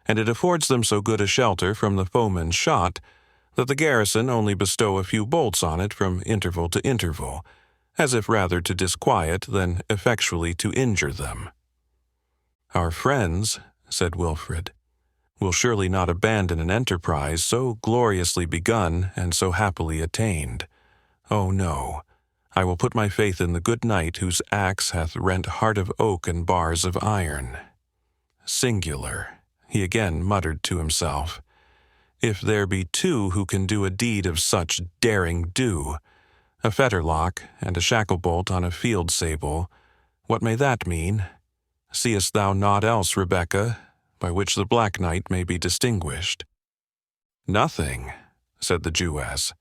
A: and it affords them so good a shelter from the foeman's shot that the garrison only bestow a few bolts on it from interval to interval, as if rather to disquiet than effectually to injure them. Our friends, said Wilfred, will surely not abandon an enterprise so gloriously begun and so happily attained. Oh no, I will put my faith in the good knight whose axe hath rent heart of oak and bars of iron. Singular, he again muttered to himself. If there be two who can do a deed of such daring do, a fetterlock and a shacklebolt on a field sable, what may that mean? Seest thou naught else, Rebecca, by which the Black Knight may be distinguished? Nothing, said the Jewess.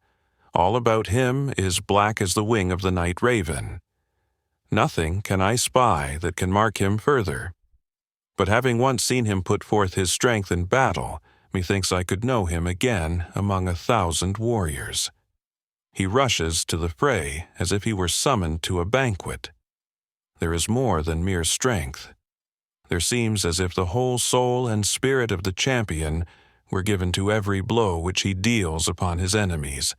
A: All about him is black as the wing of the night raven. Nothing can I spy that can mark him further. But having once seen him put forth his strength in battle, methinks I could know him again among 1,000 warriors. He rushes to the fray as if he were summoned to a banquet. There is more than mere strength. There seems as if the whole soul and spirit of the champion were given to every blow which he deals upon his enemies.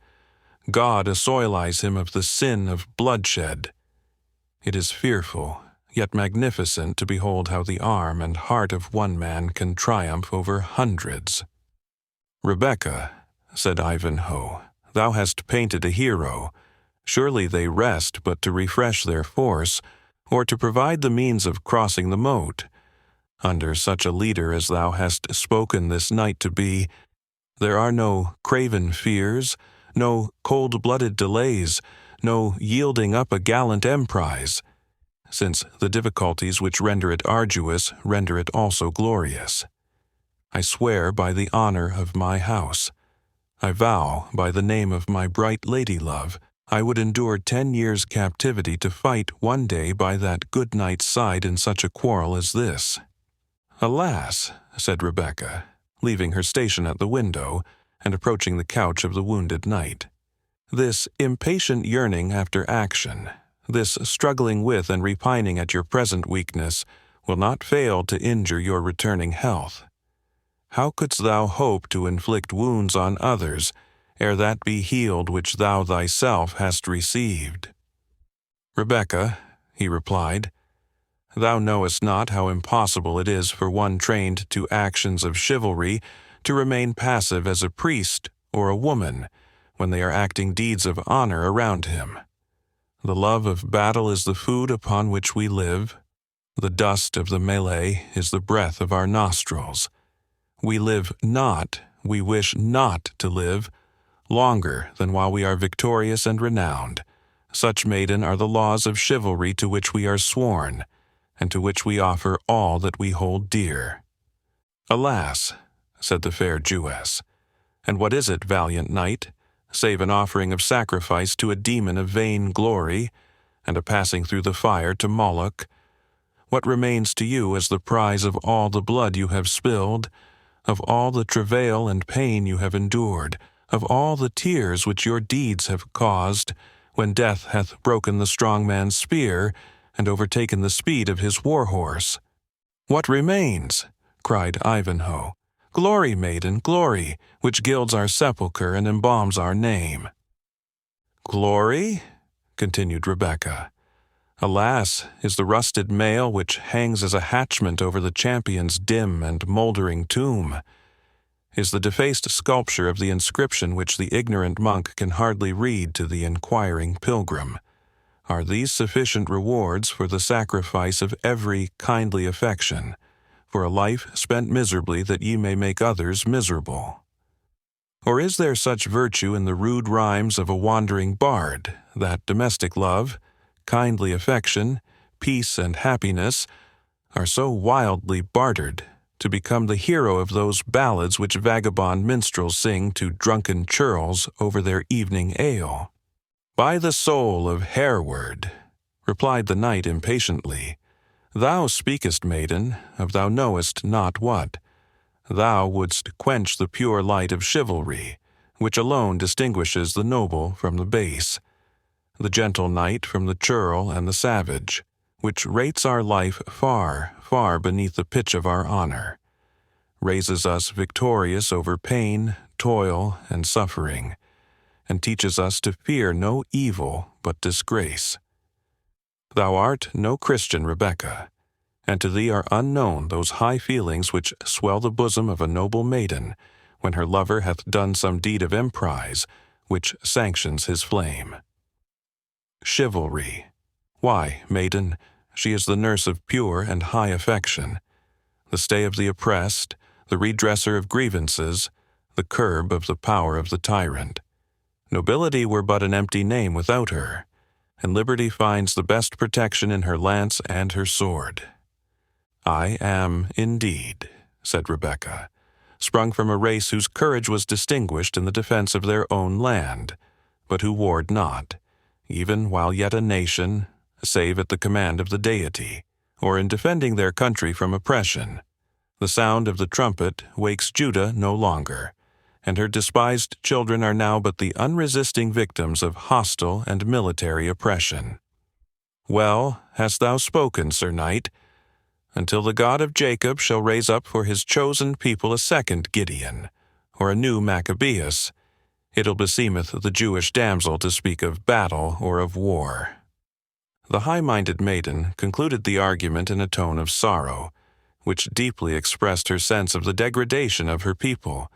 A: God assoilize him of the sin of bloodshed. It is fearful, yet magnificent to behold how the arm and heart of one man can triumph over hundreds. Rebecca, said Ivanhoe, thou hast painted a hero. Surely they rest but to refresh their force, or to provide the means of crossing the moat. Under such a leader as thou hast spoken this night to be, there are no craven fears, no cold-blooded delays, no yielding up a gallant emprise, since the difficulties which render it arduous render it also glorious. I swear by the honor of my house, I vow by the name of my bright lady-love, I would endure 10 years' captivity to fight one day by that good knight's side in such a quarrel as this. Alas, said Rebecca, leaving her station at the window, and approaching the couch of the wounded knight. This impatient yearning after action, this struggling with and repining at your present weakness, will not fail to injure your returning health. how couldst thou hope to inflict wounds on others, ere that be healed which thou thyself hast received? Rebecca, he replied, thou knowest not how impossible it is for one trained to actions of chivalry to remain passive as a priest or a woman when they are acting deeds of honor around him. The love of battle is the food upon which we live. The dust of the mêlée is the breath of our nostrils. We live not, we wish not to live, longer than while we are victorious and renowned. Such, maiden, are the laws of chivalry to which we are sworn, and to which we offer all that we hold dear. Alas, said the fair Jewess, and what is it, valiant knight, save an offering of sacrifice to a demon of vain glory, and a passing through the fire to Moloch? What remains to you as the prize of all the blood you have spilled, of all the travail and pain you have endured, of all the tears which your deeds have caused, when death hath broken the strong man's spear, and overtaken the speed of his war-horse? What remains? Cried Ivanhoe. Glory, maiden, glory, which gilds our sepulchre and embalms our name. Glory? Continued Rebecca. Alas, is the rusted mail which hangs as a hatchment over the champion's dim and mouldering tomb. Is the defaced sculpture of the inscription which the ignorant monk can hardly read to the inquiring pilgrim. Are these sufficient rewards for the sacrifice of every kindly affection, for a life spent miserably that ye may make others miserable? Or is there such virtue in the rude rhymes of a wandering bard, that domestic love, kindly affection, peace and happiness are so wildly bartered to become the hero of those ballads which vagabond minstrels sing to drunken churls over their evening ale? By the soul of Hereward, replied the knight impatiently, thou speakest, maiden, of thou knowest not what. Thou wouldst quench the pure light of chivalry, which alone distinguishes the noble from the base, the gentle knight from the churl and the savage, which rates our life far, far beneath the pitch of our honor, raises us victorious over pain, toil, and suffering, and teaches us to fear no evil but disgrace. Thou art no Christian, Rebecca, and to thee are unknown those high feelings which swell the bosom of a noble maiden when her lover hath done some deed of emprise which sanctions his flame. Chivalry. Why, maiden, she is the nurse of pure and high affection, the stay of the oppressed, the redresser of grievances, the curb of the power of the tyrant. Nobility were but an empty name without her, and liberty finds the best protection in her lance and her sword. I am, indeed, said Rebecca, sprung from a race whose courage was distinguished in the defense of their own land, but who warred not, even while yet a nation, save at the command of the deity, or in defending their country from oppression. The sound of the trumpet wakes Judah no longer, and her despised children are now but the unresisting victims of hostile and military oppression. Well hast thou spoken, Sir Knight. Until the God of Jacob shall raise up for his chosen people a second Gideon, or a new Maccabeus, it'll beseemeth the Jewish damsel to speak of battle or of war. The high-minded maiden concluded the argument in a tone of sorrow, which deeply expressed her sense of the degradation of her people,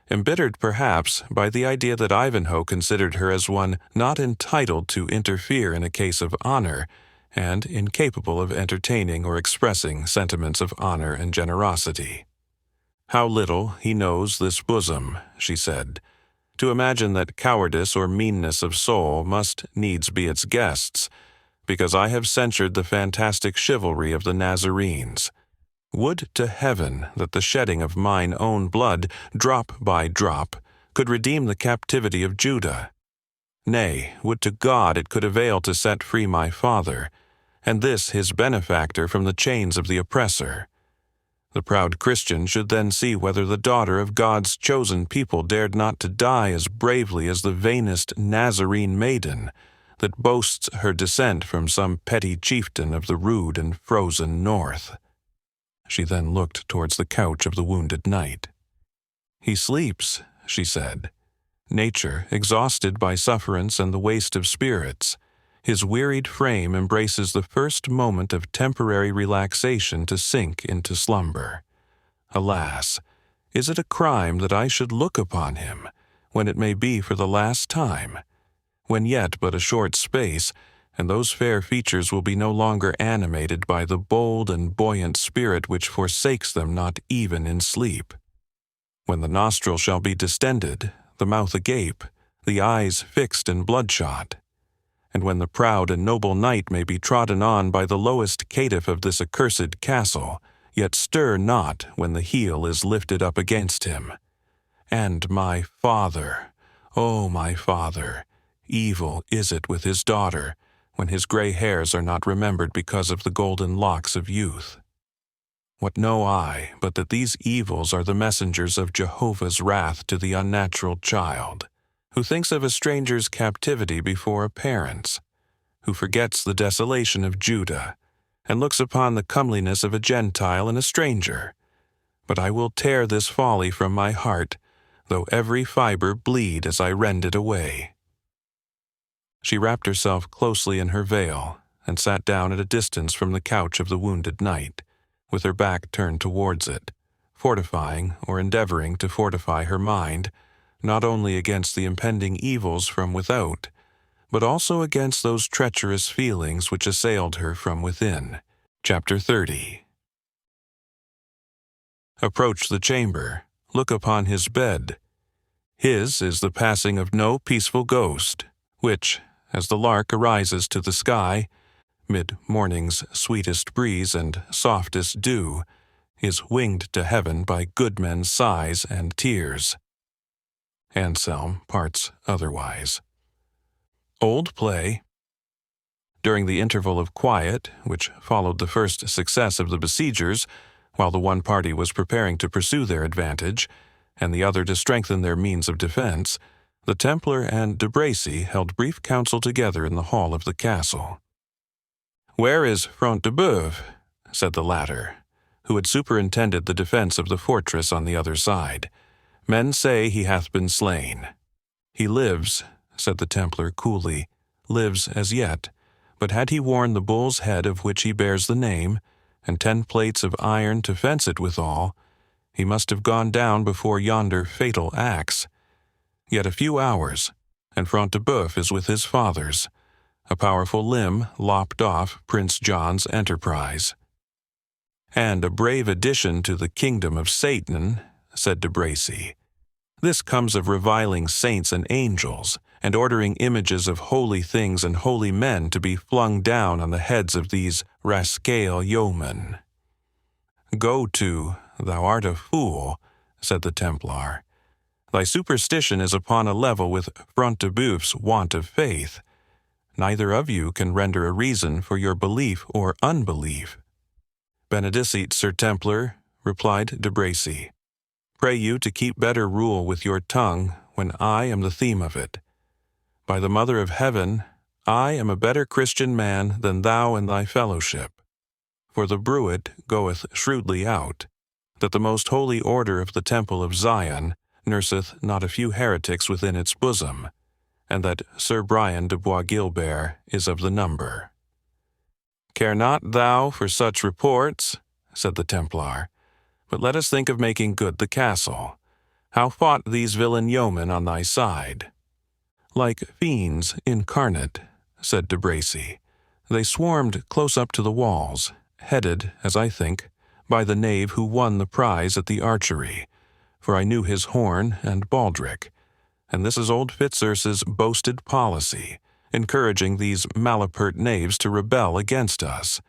A: embittered perhaps by the idea that Ivanhoe considered her as one not entitled to interfere in a case of honor, and incapable of entertaining or expressing sentiments of honor and generosity. How little he knows this bosom, she said, to imagine that cowardice or meanness of soul must needs be its guests, because I have censured the fantastic chivalry of the Nazarenes. Would to heaven that the shedding of mine own blood, drop by drop, could redeem the captivity of Judah. Nay, would to God it could avail to set free my father, and this his benefactor from the chains of the oppressor. The proud Christian should then see whether the daughter of God's chosen people dared not to die as bravely as the vainest Nazarene maiden, that boasts her descent from some petty chieftain of the rude and frozen north. She then looked towards the couch of the wounded knight. "He sleeps," she said. "Nature, exhausted by sufferance and the waste of spirits, his wearied frame embraces the first moment of temporary relaxation to sink into slumber. Alas, is it a crime that I should look upon him, when it may be for the last time, when yet but a short space, and those fair features will be no longer animated by the bold and buoyant spirit which forsakes them not even in sleep? When the nostril shall be distended, the mouth agape, the eyes fixed and bloodshot, and when the proud and noble knight may be trodden on by the lowest caitiff of this accursed castle, yet stir not when the heel is lifted up against him. And my father, oh my father, evil is it with his daughter, when his gray hairs are not remembered because of the golden locks of youth. What know I but that these evils are the messengers of Jehovah's wrath to the unnatural child, who thinks of a stranger's captivity before a parent's, who forgets the desolation of Judah, and looks upon the comeliness of a Gentile and a stranger. But I will tear this folly from my heart, though every fiber bleed as I rend it away." She wrapped herself closely in her veil, and sat down at a distance from the couch of the wounded knight, with her back turned towards it, fortifying or endeavoring to fortify her mind, not only against the impending evils from without, but also against those treacherous feelings which assailed her from within. Chapter 30. Approach the chamber, look upon his bed. His is the passing of no peaceful ghost, which, as the lark arises to the sky, mid morning's sweetest breeze and softest dew, is winged to heaven by good men's sighs and tears. Anselm parts otherwise. Old play. During the interval of quiet, which followed the first success of the besiegers, while the one party was preparing to pursue their advantage, and the other to strengthen their means of defense, the Templar and de Bracy held brief council together in the hall of the castle. "Where is Front de Bœuf?" said the latter, who had superintended the defense of the fortress on the other side. "Men say he hath been slain." "He lives," said the Templar coolly, "lives as yet, but had he worn the bull's head of which he bears the name, and 10 plates of iron to fence it withal, he must have gone down before yonder fatal axe. Yet a few hours, and Front de Bœuf is with his fathers, a powerful limb lopped off Prince John's enterprise." "And a brave addition to the kingdom of Satan," said de Bracy. "This comes of reviling saints and angels, and ordering images of holy things and holy men to be flung down on the heads of these rascaille yeomen." "Go to, thou art a fool," said the Templar. "Thy superstition is upon a level with Front de Bœuf's want of faith. Neither of you can render a reason for your belief or unbelief." "Benedicite, Sir Templar," replied de Bracy. "Pray you to keep better rule with your tongue when I am the theme of it. By the Mother of Heaven, I am a better Christian man than thou and thy fellowship. For the bruit goeth shrewdly out, that the most holy order of the Temple of Zion nurseth not a few heretics within its bosom, and that Sir Brian de Bois Guilbert is of the number." "Care not thou for such reports," said the Templar, "but let us think of making good the castle. How fought these villain yeomen on thy side?" "Like fiends incarnate," said de Bracy. "They swarmed close up to the walls, headed, as I think, by the knave who won the prize at the archery, for I knew his horn and baldric, and this is old Fitzurse's boasted policy, encouraging these malapert knaves to rebel against us.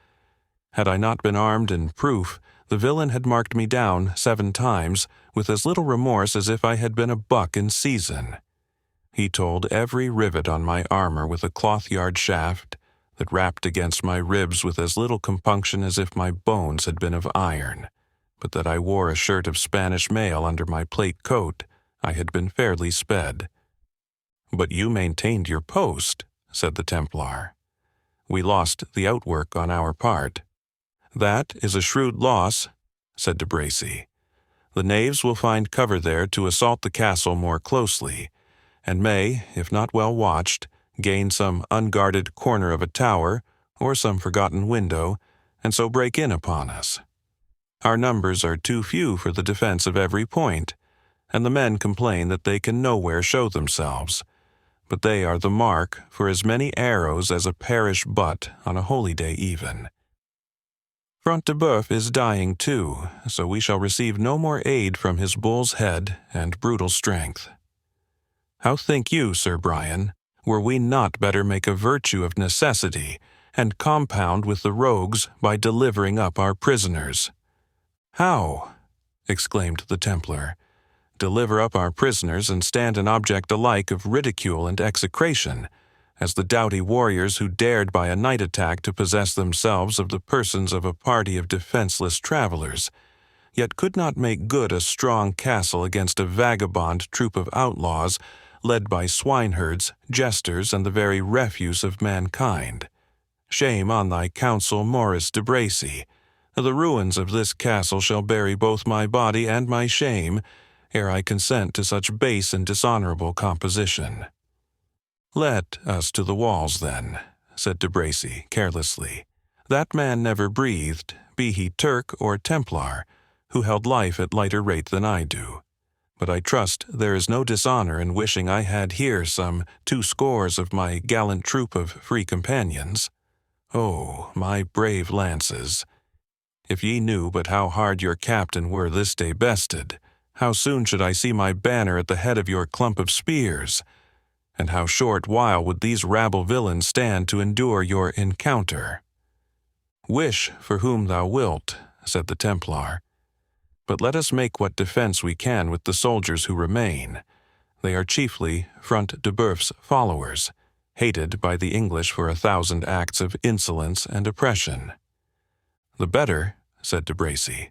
A: Had I not been armed and proof, the villain had marked me down 7 times with as little remorse as if I had been a buck in season. He told every rivet on my armor with a cloth-yard shaft that rapped against my ribs with as little compunction as if my bones had been of iron, but that I wore a shirt of Spanish mail under my plate coat, I had been fairly sped." "But you maintained your post," said the Templar. "We lost the outwork on our part." "That is a shrewd loss," said de Bracy. The knaves will find cover there to assault the castle more closely, and may, if not well watched, gain some unguarded corner of a tower or some forgotten window, and so break in upon us. Our numbers are too few for the defense of every point, and the men complain that they can nowhere show themselves, but they are the mark for as many arrows as a parish butt on a holy day even. Front de Bœuf is dying too, so we shall receive no more aid from his bull's head and brutal strength. How think you, Sir Brian, were we not better make a virtue of necessity, and compound with the rogues by delivering up our prisoners?" "How?" exclaimed the Templar. "Deliver up our prisoners and stand an object alike of ridicule and execration, as the doughty warriors who dared by a night attack to possess themselves of the persons of a party of defenseless travelers, yet could not make good a strong castle against a vagabond troop of outlaws led by swineherds, jesters, and the very refuse of mankind. Shame on thy counsel, Maurice de Bracy. The ruins of this castle shall bury both my body and my shame, ere I consent to such base and dishonorable composition." "Let us to the walls, then," said de Bracy carelessly. "That man never breathed, be he Turk or Templar, who held life at lighter rate than I do. But I trust there is no dishonor in wishing I had here some 200 of my gallant troop of free companions. Oh, my brave lances! If ye knew but how hard your captain were this day bested, how soon should I see my banner at the head of your clump of spears? And how short while would these rabble villains stand to endure your encounter?" "Wish for whom thou wilt," said the Templar, "but let us make what defense we can with the soldiers who remain. They are chiefly Front de Bœuf's followers, hated by the English for 1,000 acts of insolence and oppression." "The better," said de Bracy.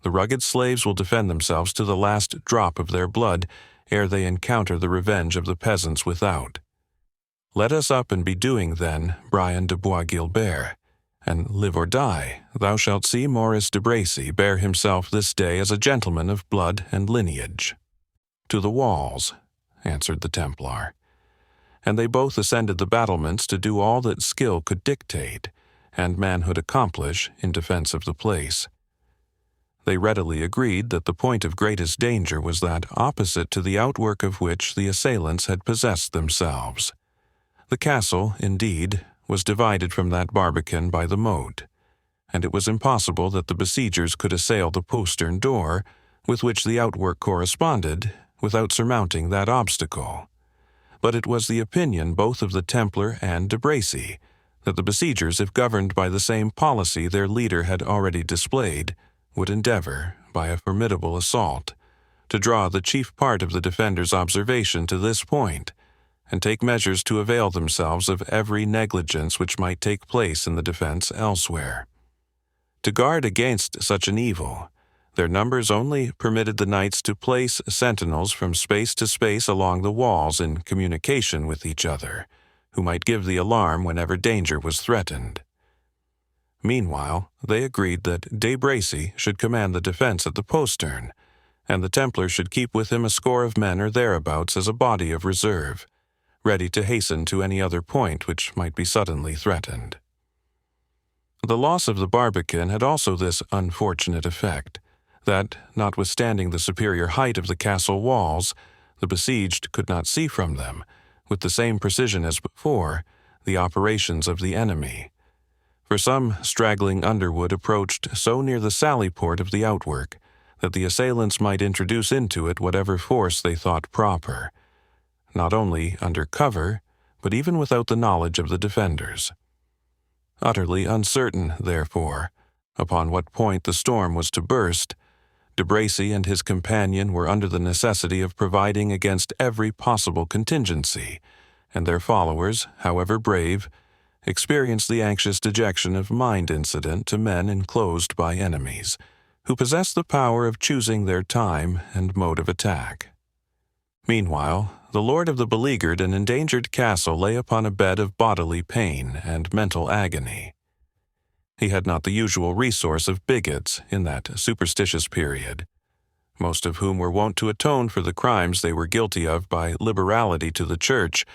A: "The rugged slaves will defend themselves to the last drop of their blood ere they encounter the revenge of the peasants without. Let us up and be doing then, Brian de Bois Guilbert, and live or die, thou shalt see Maurice de Bracy bear himself this day as a gentleman of blood and lineage." "To the walls," answered the Templar. And they both ascended the battlements to do all that skill could dictate, and manhood accomplish in defense of the place. They readily agreed that the point of greatest danger was that opposite to the outwork of which the assailants had possessed themselves. The castle, indeed, was divided from that barbican by the moat, and it was impossible that the besiegers could assail the postern door, with which the outwork corresponded, without surmounting that obstacle. But it was the opinion both of the Templar and de Bracy that the besiegers, if governed by the same policy their leader had already displayed, would endeavor, by a formidable assault, to draw the chief part of the defenders' observation to this point, and take measures to avail themselves of every negligence which might take place in the defense elsewhere. To guard against such an evil, their numbers only permitted the knights to place sentinels from space to space along the walls in communication with each other, who might give the alarm whenever danger was threatened. Meanwhile, they agreed that de Bracy should command the defense at the postern, and the Templar should keep with him 100 of men or thereabouts as a body of reserve, ready to hasten to any other point which might be suddenly threatened. The loss of the barbican had also this unfortunate effect, that, notwithstanding the superior height of the castle walls, the besieged could not see from them, with the same precision as before, the operations of the enemy. For some straggling underwood approached so near the sally-port of the outwork that the assailants might introduce into it whatever force they thought proper, not only under cover, but even without the knowledge of the defenders. Utterly uncertain, therefore, upon what point the storm was to burst, de Bracy and his companion were under the necessity of providing against every possible contingency, and their followers, however brave, experienced the anxious dejection of mind incident to men enclosed by enemies, who possess the power of choosing their time and mode of attack. Meanwhile, the lord of the beleaguered and endangered castle lay upon a bed of bodily pain and mental agony. He had not the usual resource of bigots in that superstitious period. most of whom were wont to atone for the crimes they were guilty of by liberality to the Church,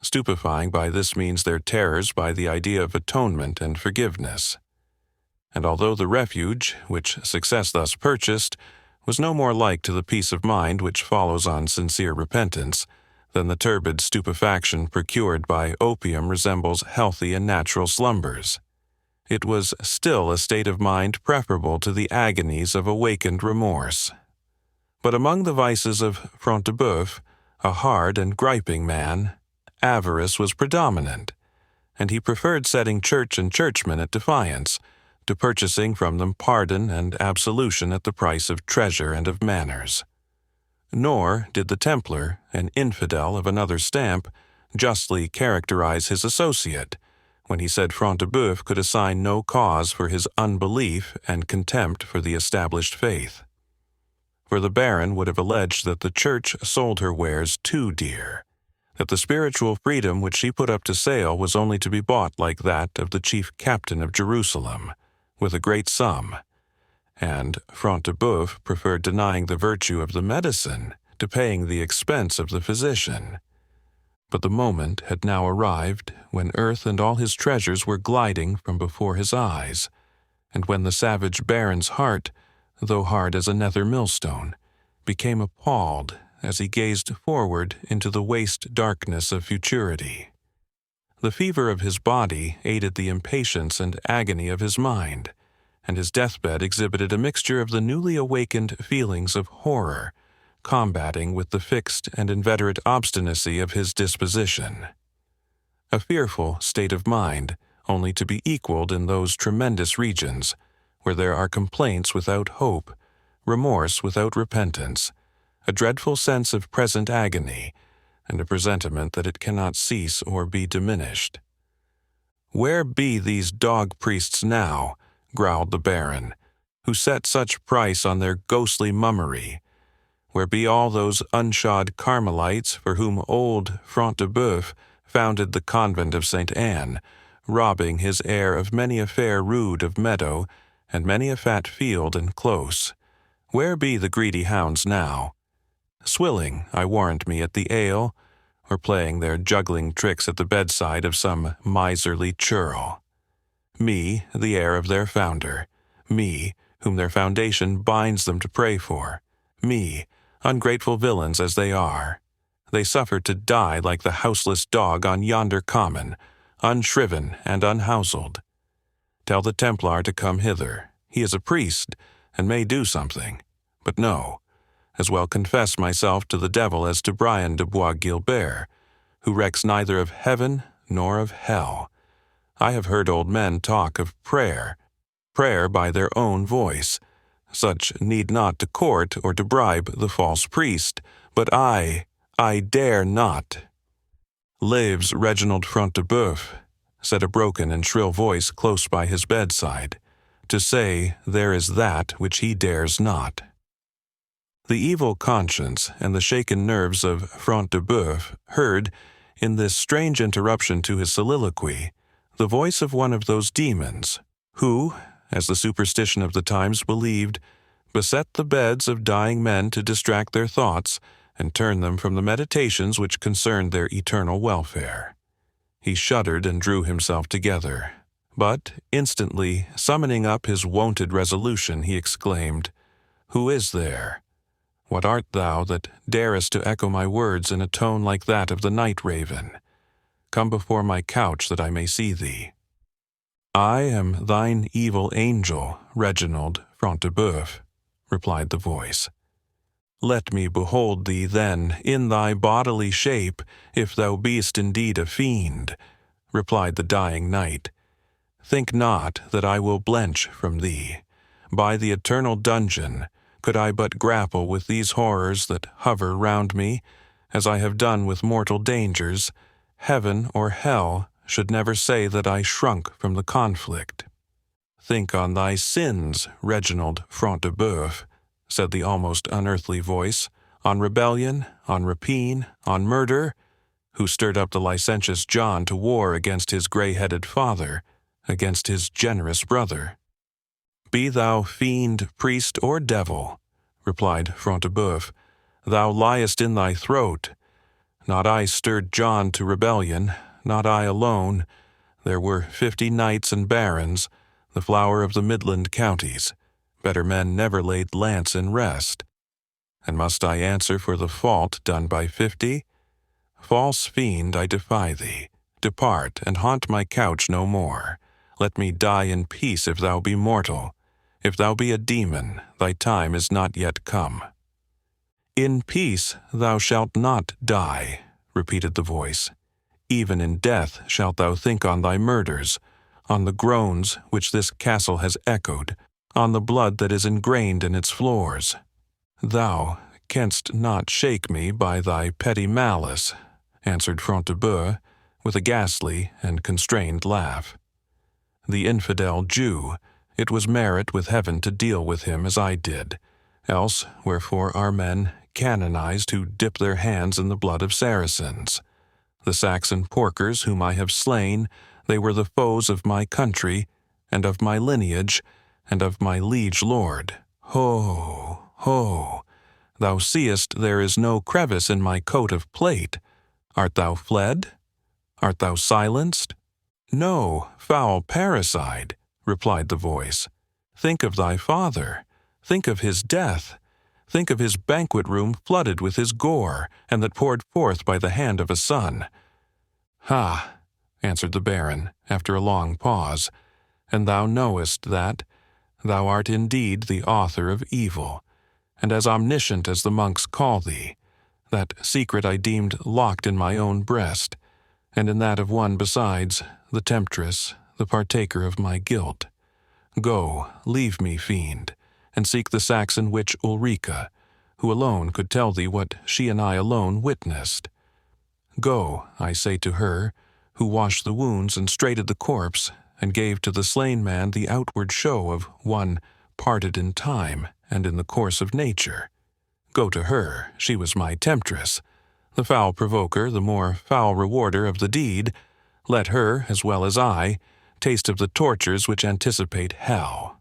A: stupefying by this means their terrors by the idea of atonement and forgiveness. And although the refuge, which success thus purchased, was no more like to the peace of mind which follows on sincere repentance, than the turbid stupefaction procured by opium resembles healthy and natural slumbers, it was still a state of mind preferable to the agonies of awakened remorse. But among the vices of Front de Bœuf, a hard and griping man, avarice was predominant, and he preferred setting church and churchmen at defiance to purchasing from them pardon and absolution at the price of treasure and of manners. Nor did the Templar, an infidel of another stamp, justly characterize his associate, when he said Front de Bœuf could assign no cause for his unbelief and contempt for the established faith. For the Baron would have alleged that the Church sold her wares too dear, that the spiritual freedom which she put up to sale was only to be bought like that of the chief captain of Jerusalem, with a great sum, and Front de Bœuf preferred denying the virtue of the medicine to paying the expense of the physician. But the moment had now arrived when earth and all his treasures were gliding from before his eyes, and when the savage Baron's heart, though hard as a nether millstone, became appalled as he gazed forward into the waste darkness of futurity. The fever of his body aided the impatience and agony of his mind, and his deathbed exhibited a mixture of the newly awakened feelings of horror, combating with the fixed and inveterate obstinacy of his disposition. A fearful state of mind, only to be equaled in those tremendous regions, where there are complaints without hope, remorse without repentance, a dreadful sense of present agony, and a presentiment that it cannot cease or be diminished. "Where be these dog-priests now," growled the Baron, "who set such price on their ghostly mummery? Where be all those unshod Carmelites for whom old Front de Bœuf founded the convent of St. Anne, robbing his heir of many a fair rood of meadow and many a fat field and close? Where be the greedy hounds now? Swilling, I warrant me, at the ale, or playing their juggling tricks at the bedside of some miserly churl. Me, the heir of their founder, me, whom their foundation binds them to pray for, me, ungrateful villains as they are, they suffer to die like the houseless dog on yonder common, unshriven and unhouselled. Tell the Templar to come hither. He is a priest, and may do something. But no, as well confess myself to the devil as to Brian de Bois Guilbert, who recks neither of heaven nor of hell. I have heard old men talk of prayer by their own voice. Such need not to court or to bribe the false priest, but I dare not." "Lives Reginald Front de Bœuf," said a broken and shrill voice close by his bedside, "to say there is that which he dares not." The evil conscience and the shaken nerves of Front de Bœuf heard, in this strange interruption to his soliloquy, the voice of one of those demons who, as the superstition of the times believed, beset the beds of dying men to distract their thoughts and turn them from the meditations which concerned their eternal welfare. He shuddered and drew himself together, but, instantly summoning up his wonted resolution, he exclaimed, "Who is there? What art thou that darest to echo my words in a tone like that of the night raven? Come before my couch that I may see thee." "I am thine evil angel, Reginald Front de Bœuf," replied the voice. "Let me behold thee, then, in thy bodily shape, if thou beest indeed a fiend," replied the dying knight. "Think not that I will blench from thee. By the eternal dungeon, could I but grapple with these horrors that hover round me, as I have done with mortal dangers, heaven or hell should never say that I shrunk from the conflict." "Think on thy sins, Reginald Front de Bœuf," said the almost unearthly voice, "on rebellion, on rapine, on murder, who stirred up the licentious John to war against his grey-headed father, against his generous brother. Be thou fiend, priest, or devil, replied Front de Bœuf. "Thou liest in thy throat. Not I stirred John to rebellion, not I alone. There were 50 knights and barons, the flower of the Midland counties. Better men never laid lance in rest. And must I answer for the fault done by 50? False fiend, I defy thee. Depart, and haunt my couch no more. Let me die in peace if thou be mortal. If thou be a demon, thy time is not yet come." "In peace thou shalt not die," repeated the voice. "Even in death shalt thou think on thy murders, on the groans which this castle has echoed, on the blood that is ingrained in its floors. Thou canst not shake me by thy petty malice," answered Front de Bœuf, with a ghastly and constrained laugh. "The infidel Jew, it was merit with heaven to deal with him as I did, else wherefore are men canonized who dip their hands in the blood of Saracens? The Saxon porkers whom I have slain, they were the foes of my country, and of my lineage, and of my liege lord. Ho, ho! Thou seest there is no crevice in my coat of plate. Art thou fled? Art thou silenced?" "No, foul parricide," replied the voice. "Think of thy father. Think of his death. Think of his banquet room flooded with his gore, and that poured forth by the hand of a son." "Ha," answered the Baron, after a long pause, "and thou knowest that thou art indeed the author of evil, and as omniscient as the monks call thee. That secret I deemed locked in my own breast, and in that of one besides, the temptress, the partaker of my guilt. Go, leave me, fiend, and seek the Saxon witch Ulrica, who alone could tell thee what she and I alone witnessed. Go, I say to her, who washed the wounds and straightted the corpse, and gave to the slain man the outward show of one parted in time and in the course of nature. Go to her, she was my temptress, the foul provoker, the more foul rewarder of the deed. Let her, as well as I, taste of the tortures which anticipate hell."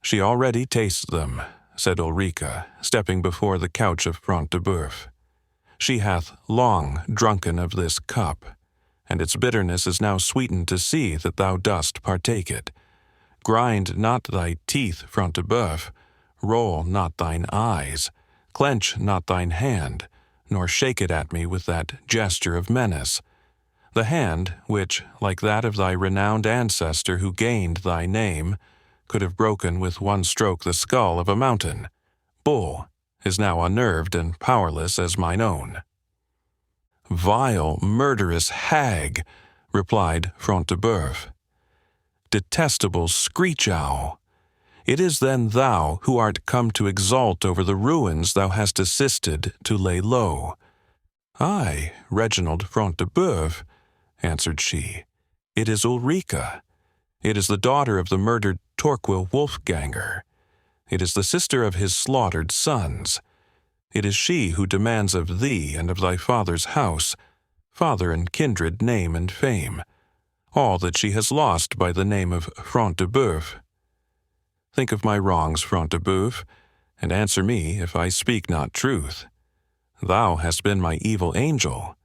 A: "She already tastes them," said Ulrica, stepping before the couch of Front de Bœuf. "She hath long drunken of this cup, and its bitterness is now sweetened to see that thou dost partake it. Grind not thy teeth, Front de Bœuf, roll not thine eyes, clench not thine hand, nor shake it at me with that gesture of menace. The hand, which, like that of thy renowned ancestor who gained thy name, could have broken with one stroke the skull of a mountain bull, is now unnerved and powerless as mine own." "Vile, murderous hag," replied Front de Bœuf. "Detestable screech-owl! It is then thou who art come to exult over the ruins thou hast assisted to lay low." "Ay, Reginald Front de Bœuf," answered she. "It is Ulrica. It is the daughter of the murdered Torquil Wolfganger. It is the sister of his slaughtered sons. It is she who demands of thee and of thy father's house, father and kindred name and fame, all that she has lost by the name of Front de Bœuf. Think of my wrongs, Front de Bœuf, and answer me if I speak not truth. Thou hast been my evil angel,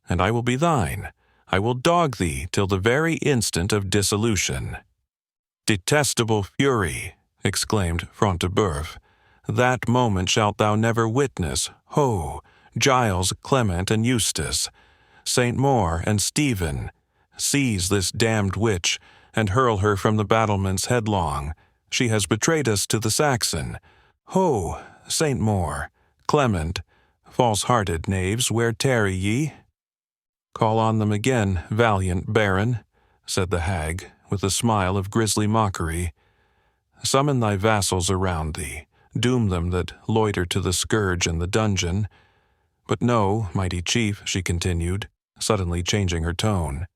A: and I will be thine. I will dog thee till the very instant of dissolution." "Detestable fury!" exclaimed Front de Bœuf. "That moment shalt thou never witness. Ho, Giles, Clement, and Eustace, Saint Maur, and Stephen, seize this damned witch, and hurl her from the battlements headlong. She has betrayed us to the Saxon. Ho, Saint Maur, Clement, false-hearted knaves, where tarry ye?" "Call on them again, valiant Baron," said the hag, with a smile of grisly mockery. "Summon thy vassals around thee, doom them that loiter to the scourge and the dungeon. But know, mighty chief," she continued, suddenly changing her tone,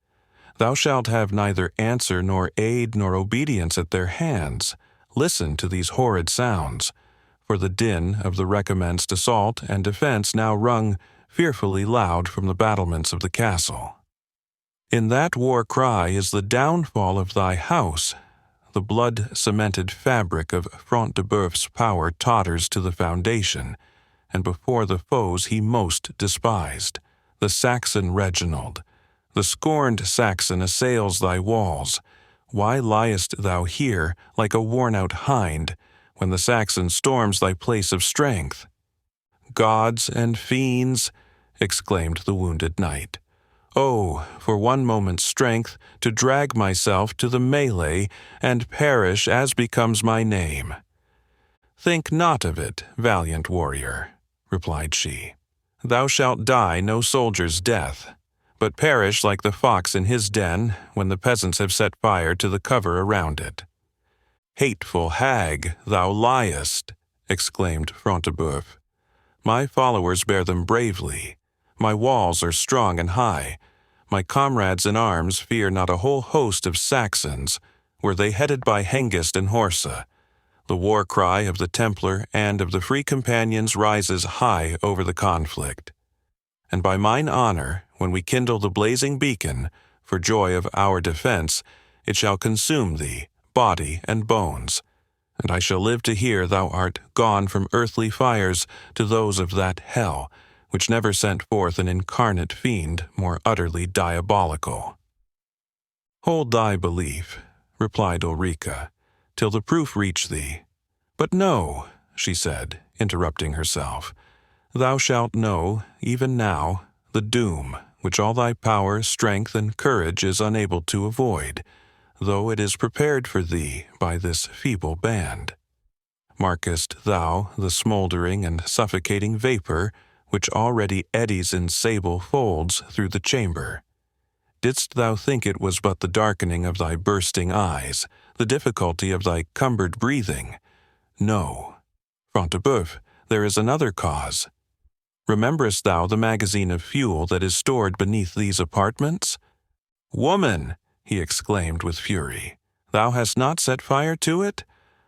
A: "thou shalt have neither answer nor aid nor obedience at their hands. Listen to these horrid sounds, for the din of the recommenced assault and defense now rung fearfully loud from the battlements of the castle. In that war cry is the downfall of thy house, the blood-cemented fabric of Front de Boeuf's power totters to the foundation, and before the foes he most despised, the Saxon Reginald, the scorned Saxon assails thy walls. Why liest thou here like a worn-out hind, when the Saxon storms thy place of strength? Gods and fiends, exclaimed the wounded knight. Oh, for one moment's strength to drag myself to the melee and perish as becomes my name. Think not of it, valiant warrior, replied she. Thou shalt die no soldier's death, but perish like the fox in his den when the peasants have set fire to the cover around it. Hateful hag, thou liest, exclaimed Front de Boeuf. My followers bear them bravely. My walls are strong and high. My comrades in arms fear not a whole host of Saxons, were they headed by Hengist and Horsa. The war cry of the Templar and of the Free Companions rises high over the conflict. And by mine honor, when we kindle the blazing beacon, for joy of our defense, it shall consume thee, body and bones, and I shall live to hear thou art gone from earthly fires to those of that hell, which never sent forth an incarnate fiend more utterly diabolical. Hold thy belief, replied Ulrica, till the proof reach thee. But no, she said, interrupting herself, thou shalt know, even now, the doom which all thy power, strength, and courage is unable to avoid, though it is prepared for thee by this feeble band. Markest thou the smoldering and suffocating vapor which already eddies in sable folds through the chamber? Didst thou think it was but the darkening of thy bursting eyes, the difficulty of thy cumbered breathing? No. Front de Boeuf, there is another cause. Rememberest thou the magazine of fuel that is stored beneath these apartments? Woman, he exclaimed with fury, thou hast not set fire to it?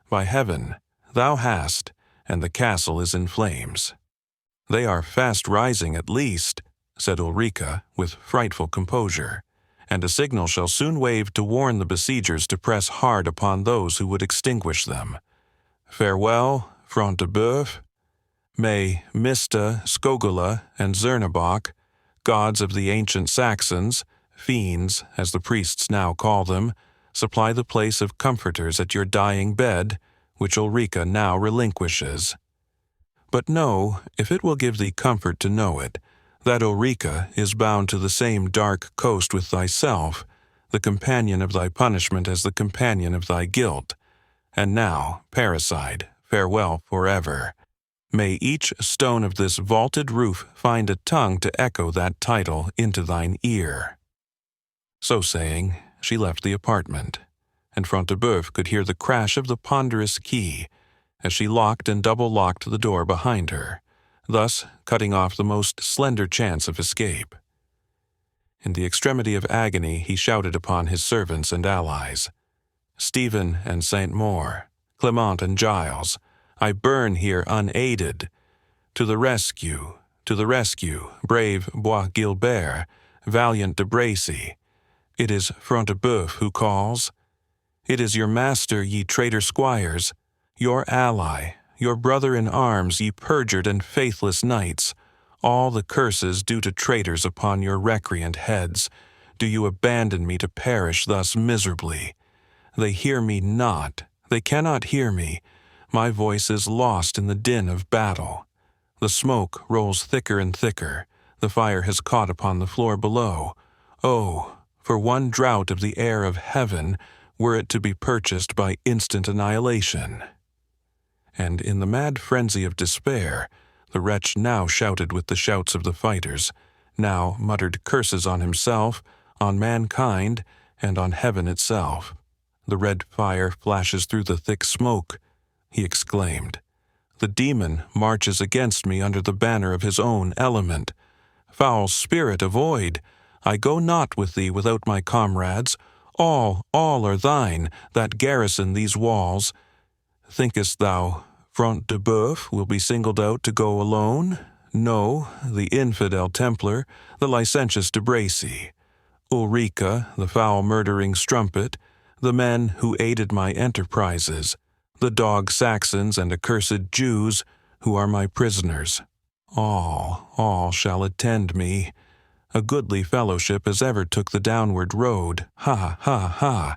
A: By heaven, thou hast, and the castle is in flames. They are fast rising at least, said Ulrica with frightful composure, and a signal shall soon wave to warn the besiegers to press hard upon those who would extinguish them. Farewell, Front de Boeuf. May Mista, Skogula, and Zernebok, gods of the ancient Saxons, fiends, as the priests now call them, supply the place of comforters at your dying bed, which Ulrica now relinquishes. But know, if it will give thee comfort to know it, that Ulrica is bound to the same dark coast with thyself, the companion of thy punishment as the companion of thy guilt. And now, parricide, farewell forever. May each stone of this vaulted roof find a tongue to echo that title into thine ear. So saying, she left the apartment, and Front de Boeuf could hear the crash of the ponderous key as she locked and double-locked the door behind her, thus cutting off the most slender chance of escape. In the extremity of agony he shouted upon his servants and allies. Stephen and Saint Maur, Clement and Giles, I burn here unaided. To the rescue, brave Bois Guilbert, valiant de Bracy. It is Front de Boeuf who calls. It is your master, ye traitor squires, your ally, your brother in arms, ye perjured and faithless knights. All the curses due to traitors upon your recreant heads. Do you abandon me to perish thus miserably? They hear me not, they cannot hear me. My voice is lost in the din of battle. The smoke rolls thicker and thicker. The fire has caught upon the floor below. Oh, for one draught of the air of heaven, were it to be purchased by instant annihilation. And in the mad frenzy of despair, the wretch now shouted with the shouts of the fighters, now muttered curses on himself, on mankind, and on heaven itself. The red fire flashes through the thick smoke. He exclaimed, the demon marches against me under the banner of his own element. Foul spirit, avoid! I go not with thee without my comrades. All are thine, that garrison these walls. Thinkest thou Front de Boeuf will be singled out to go alone? No, the infidel Templar, the licentious de Bracy. Ulrica, the foul murdering strumpet, the men who aided my enterprises, the dog Saxons and accursed Jews who are my prisoners. All shall attend me. A goodly fellowship as ever took the downward road, ha, ha, ha!"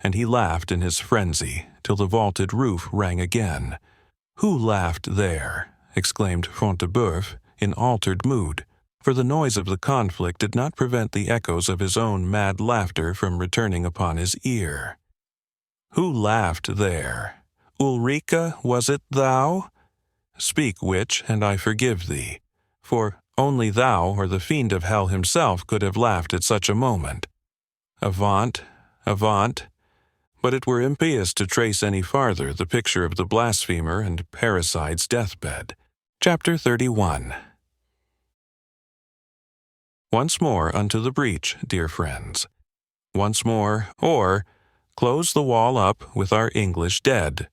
A: And he laughed in his frenzy, till the vaulted roof rang again. "Who laughed there?" exclaimed Front de Bœuf, in altered mood, for the noise of the conflict did not prevent the echoes of his own mad laughter from returning upon his ear. "Who laughed there? Ulrica, was it thou? Speak which, and I forgive thee, for only thou or the fiend of hell himself could have laughed at such a moment. Avaunt, avaunt!" But it were impious to trace any farther the picture of the blasphemer and parricide's deathbed. Chapter 31. Once more unto the breach, dear friends. Once more, or close the wall up with our English dead.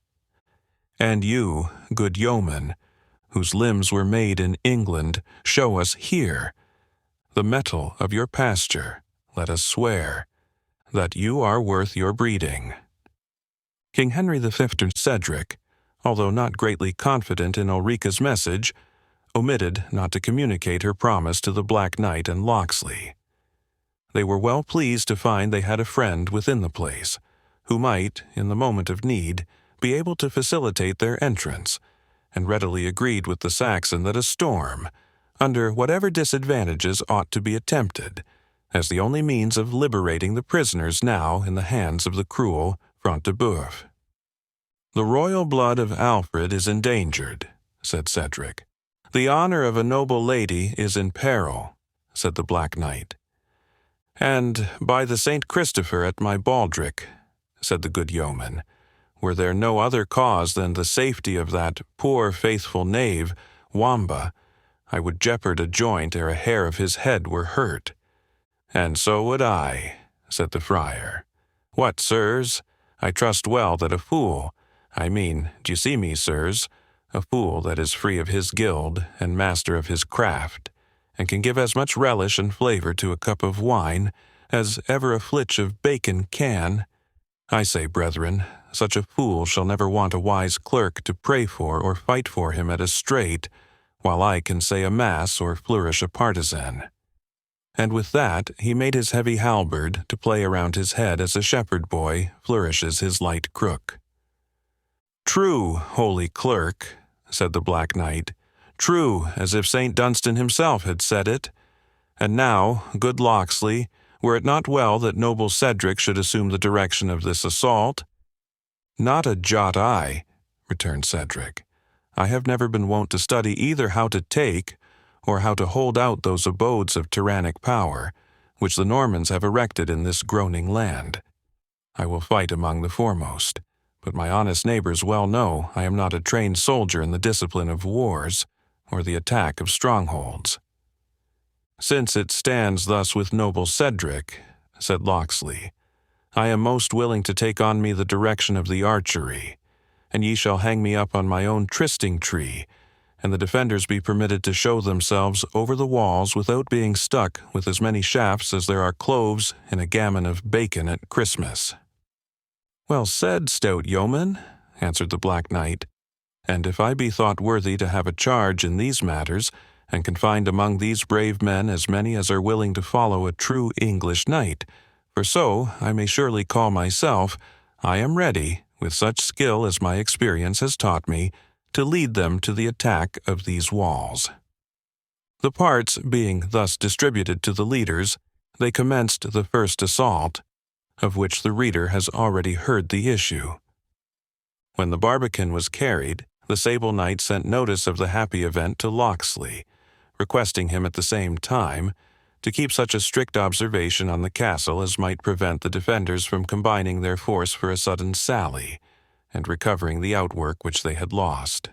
A: And you, good yeomen, whose limbs were made in England, show us here the mettle of your pasture. Let us swear that you are worth your breeding. King Henry V and Cedric, although not greatly confident in Ulrica's message, omitted not to communicate her promise to the Black Knight and Locksley. They were well pleased to find they had a friend within the place, who might, in the moment of need, be able to facilitate their entrance, and readily agreed with the Saxon that a storm, under whatever disadvantages, ought to be attempted, as the only means of liberating the prisoners now in the hands of the cruel Front de Bœuf. "The royal blood of Alfred is endangered," said Cedric. "The honor of a noble lady is in peril," said the Black Knight. "And by the Saint Christopher at my baldric," said the good yeoman, "were there no other cause than the safety of that poor faithful knave, Wamba, I would jeopard a joint ere a hair of his head were hurt." "And so would I," said the friar. "What, sirs? I trust well that a fool, d'ye see me, sirs, a fool that is free of his guild and master of his craft, and can give as much relish and flavor to a cup of wine as ever a flitch of bacon can. I say, brethren, such a fool shall never want a wise clerk to pray for or fight for him at a strait, while I can say a mass or flourish a partisan." And with that he made his heavy halberd to play around his head as a shepherd boy flourishes his light crook. "True, holy clerk," said the Black Knight, "true as if St. Dunstan himself had said it. And now, good Locksley, were it not well that noble Cedric should assume the direction of this assault?" "Not a jot I," returned Cedric. "I have never been wont to study either how to take or how to hold out those abodes of tyrannic power, which the Normans have erected in this groaning land. I will fight among the foremost, but my honest neighbors well know I am not a trained soldier in the discipline of wars, or the attack of strongholds." "Since it stands thus with noble Cedric," said Locksley, "I am most willing to take on me the direction of the archery, and ye shall hang me up on my own trysting tree, and the defenders be permitted to show themselves over the walls without being stuck with as many shafts as there are cloves in a gammon of bacon at Christmas." "Well said, stout yeoman," answered the Black Knight, "and if I be thought worthy to have a charge in these matters, and can find among these brave men as many as are willing to follow a true English knight, for so I may surely call myself, I am ready, with such skill as my experience has taught me, to lead them to the attack of these walls." The parts being thus distributed to the leaders, they commenced the first assault, of which the reader has already heard the issue. When the barbican was carried, the Sable Knight sent notice of the happy event to Locksley, requesting him at the same time to keep such a strict observation on the castle as might prevent the defenders from combining their force for a sudden sally, and recovering the outwork which they had lost.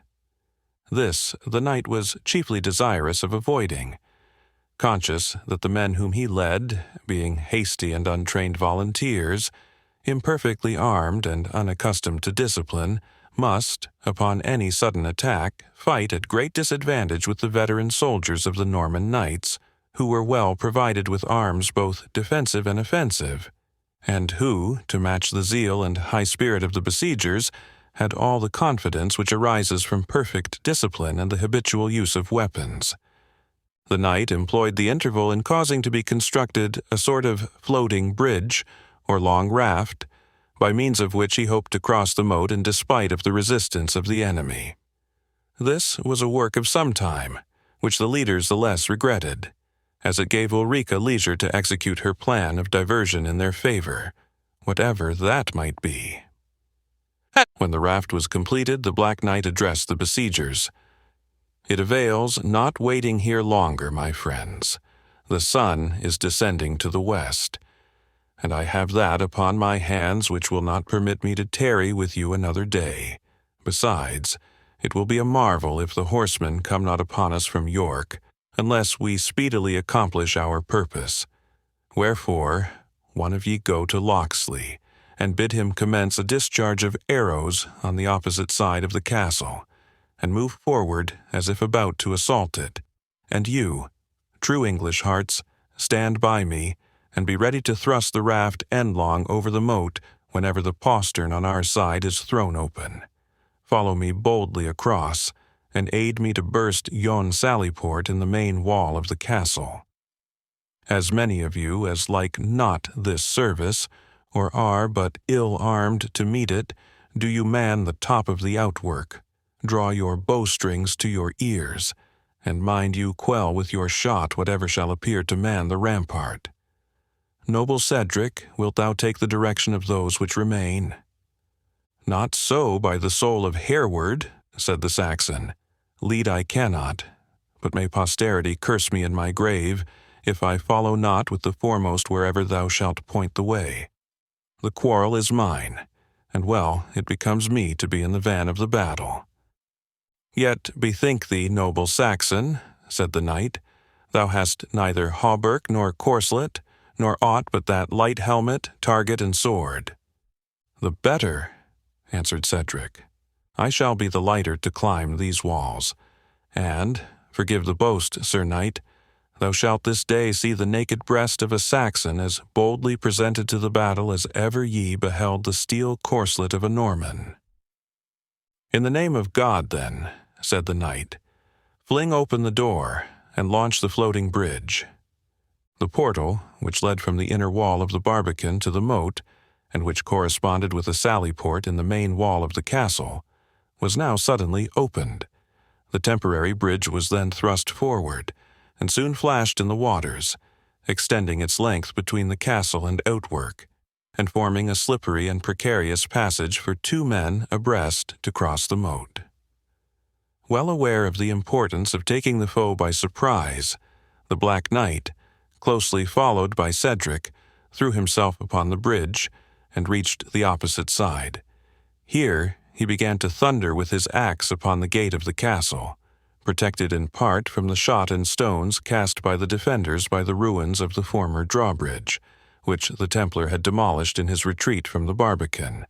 A: This the knight was chiefly desirous of avoiding, conscious that the men whom he led, being hasty and untrained volunteers, imperfectly armed and unaccustomed to discipline, must, upon any sudden attack, fight at great disadvantage with the veteran soldiers of the Norman knights, who were well provided with arms both defensive and offensive, and who, to match the zeal and high spirit of the besiegers, had all the confidence which arises from perfect discipline and the habitual use of weapons. The knight employed the interval in causing to be constructed a sort of floating bridge, or long raft, by means of which he hoped to cross the moat in despite of the resistance of the enemy. This was a work of some time, which the leaders the less regretted, as it gave Ulrica leisure to execute her plan of diversion in their favor, whatever that might be. When the raft was completed, the Black Knight addressed the besiegers. "It avails not waiting here longer, my friends. The sun is descending to the west, and I have that upon my hands which will not permit me to tarry with you another day. Besides, it will be a marvel if the horsemen come not upon us from York, unless we speedily accomplish our purpose. Wherefore, one of ye go to Locksley, and bid him commence a discharge of arrows on the opposite side of the castle, and move forward as if about to assault it. And you, true English hearts, stand by me, and be ready to thrust the raft endlong over the moat whenever the postern on our side is thrown open. Follow me boldly across, and aid me to burst yon sallyport in the main wall of the castle. As many of you as like not this service, or are but ill-armed to meet it, do you man the top of the outwork, draw your bowstrings to your ears, and mind you quell with your shot whatever shall appear to man the rampart. Noble Cedric, wilt thou take the direction of those which remain?" "Not so, by the soul of Hereward," said the Saxon. "Lead I cannot, but may posterity curse me in my grave, if I follow not with the foremost wherever thou shalt point the way. The quarrel is mine, and well, it becomes me to be in the van of the battle." "Yet bethink thee, noble Saxon," said the knight, "thou hast neither hauberk nor corslet, nor aught but that light helmet, target, and sword." "The better," answered Cedric. "I shall be the lighter to climb these walls, and, forgive the boast, Sir Knight, thou shalt this day see the naked breast of a Saxon as boldly presented to the battle as ever ye beheld the steel corslet of a Norman." "In the name of God, then," said the knight, "fling open the door, and launch the floating bridge." The portal, which led from the inner wall of the barbican to the moat, and which corresponded with a sallyport in the main wall of the castle, was now suddenly opened. The temporary bridge was then thrust forward, and soon flashed in the waters, extending its length between the castle and outwork, and forming a slippery and precarious passage for 2 men abreast to cross the moat. Well aware of the importance of taking the foe by surprise, the Black Knight, closely followed by Cedric, threw himself upon the bridge and reached the opposite side. Here he began to thunder with his axe upon the gate of the castle, protected in part from the shot and stones cast by the defenders by the ruins of the former drawbridge, which the Templar had demolished in his retreat from the barbican,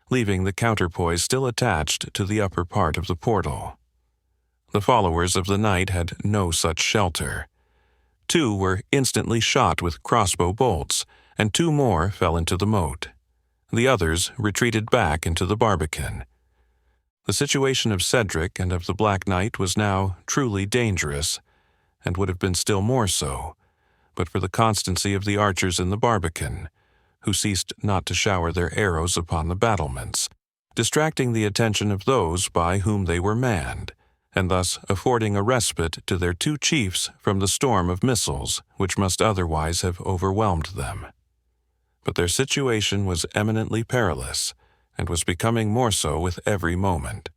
A: leaving the counterpoise still attached to the upper part of the portal. The followers of the knight had no such shelter. 2 were instantly shot with crossbow bolts, and 2 more fell into the moat. The others retreated back into the barbican. The situation of Cedric and of the Black Knight was now truly dangerous, and would have been still more so, but for the constancy of the archers in the barbican, who ceased not to shower their arrows upon the battlements, distracting the attention of those by whom they were manned, and thus affording a respite to their 2 chiefs from the storm of missiles which must otherwise have overwhelmed them. But their situation was eminently perilous, and was becoming more so with every moment.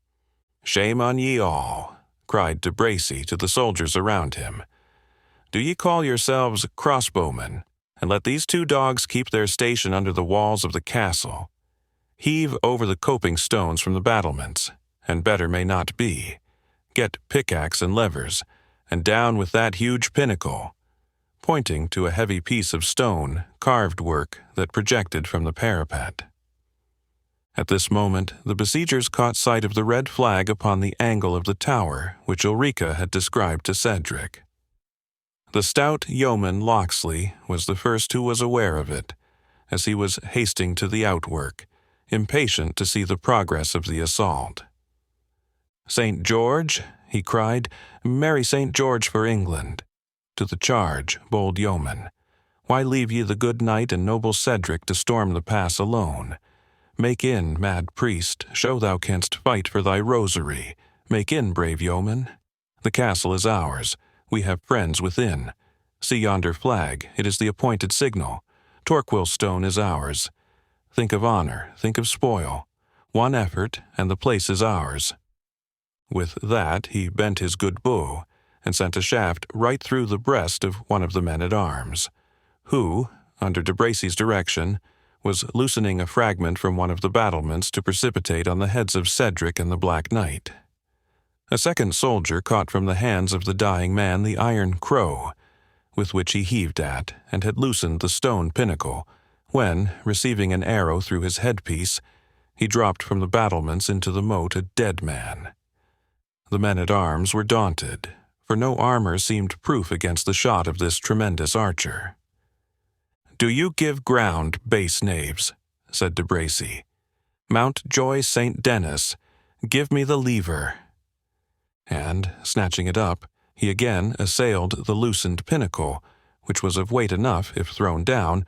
A: "Shame on ye all," cried de Bracy to the soldiers around him. "Do ye call yourselves crossbowmen, and let these 2 dogs keep their station under the walls of the castle? Heave over the coping stones from the battlements, and better may not be. Get pickaxe and levers, and down with that huge pinnacle," pointing to a heavy piece of stone, carved work that projected from the parapet. At this moment, the besiegers caught sight of the red flag upon the angle of the tower, which Ulrica had described to Cedric. The stout yeoman Locksley was the first who was aware of it, as he was hasting to the outwork, impatient to see the progress of the assault. "St. George," he cried, "merry St. George for England! To the charge, bold yeomen! Why leave ye the good knight and noble Cedric to storm the pass alone? Make in, mad priest, show thou canst fight for thy rosary. Make in, brave yeomen. The castle is ours. We have friends within. See yonder flag, it is the appointed signal. Torquil stone is ours. Think of honor, think of spoil. One effort, and the place is ours." With that he bent his good bow, and sent a shaft right through the breast of one of the men-at-arms, who, under de Bracy's direction, was loosening a fragment from one of the battlements to precipitate on the heads of Cedric and the Black Knight. A second soldier caught from the hands of the dying man the iron crow, with which he heaved at, and had loosened the stone pinnacle, when, receiving an arrow through his headpiece, he dropped from the battlements into the moat a dead man. The men-at-arms were daunted, for no armor seemed proof against the shot of this tremendous archer. "Do you give ground, base knaves," said de Bracy. "Mountjoy St. Denis, give me the lever." And, snatching it up, he again assailed the loosened pinnacle, which was of weight enough, if thrown down,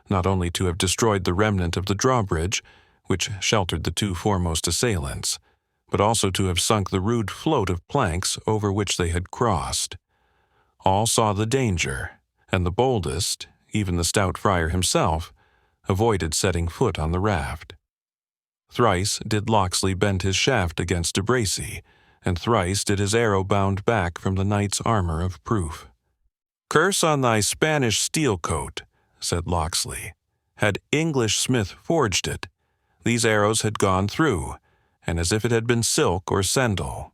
A: not only to have destroyed the remnant of the drawbridge, which sheltered the two foremost assailants, but also to have sunk the rude float of planks over which they had crossed. All saw the danger, and the boldest, even the stout friar himself, avoided setting foot on the raft. Thrice did Locksley bend his shaft against de Bracy, and thrice did his arrow bound back from the knight's armor of proof. "Curse on thy Spanish steel coat," said Locksley. "Had English smith forged it, these arrows had gone through, and as if it had been silk or sendal."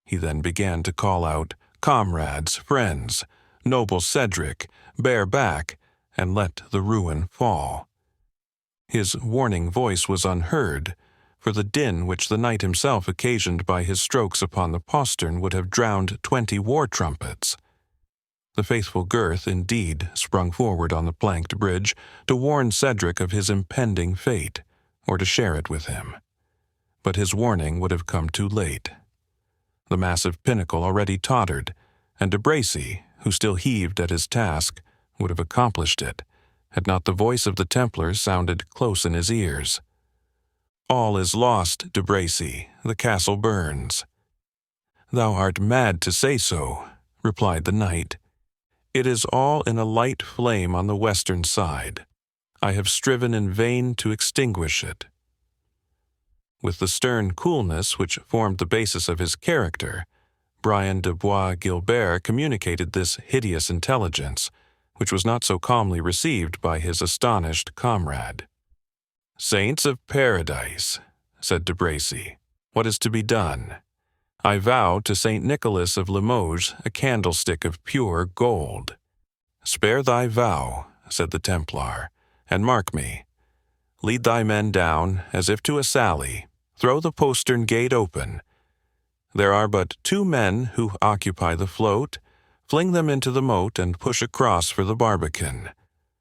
A: He then began to call out, "Comrades, friends, noble Cedric, bear back, and let the ruin fall." His warning voice was unheard, for the din which the knight himself occasioned by his strokes upon the postern would have drowned 20 war-trumpets. The faithful Gurth, indeed, sprung forward on the planked bridge to warn Cedric of his impending fate, or to share it with him. But his warning would have come too late. The massive pinnacle already tottered, and de Bracy, who still heaved at his task, would have accomplished it, had not the voice of the Templar sounded close in his ears. "All is lost, de Bracy, the castle burns." "Thou art mad to say so," replied the knight. "It is all in a light flame on the western side. I have striven in vain to extinguish it." With the stern coolness which formed the basis of his character, Brian de Bois Guilbert communicated this hideous intelligence, which was not so calmly received by his astonished comrade. "Saints of Paradise," said de Bracy, "what is to be done? I vow to St. Nicholas of Limoges a candlestick of pure gold." "Spare thy vow," said the Templar, "and mark me. Lead thy men down, as if to a sally. Throw the postern gate open. There are but 2 men who occupy the float. Fling them into the moat and push across for the barbican.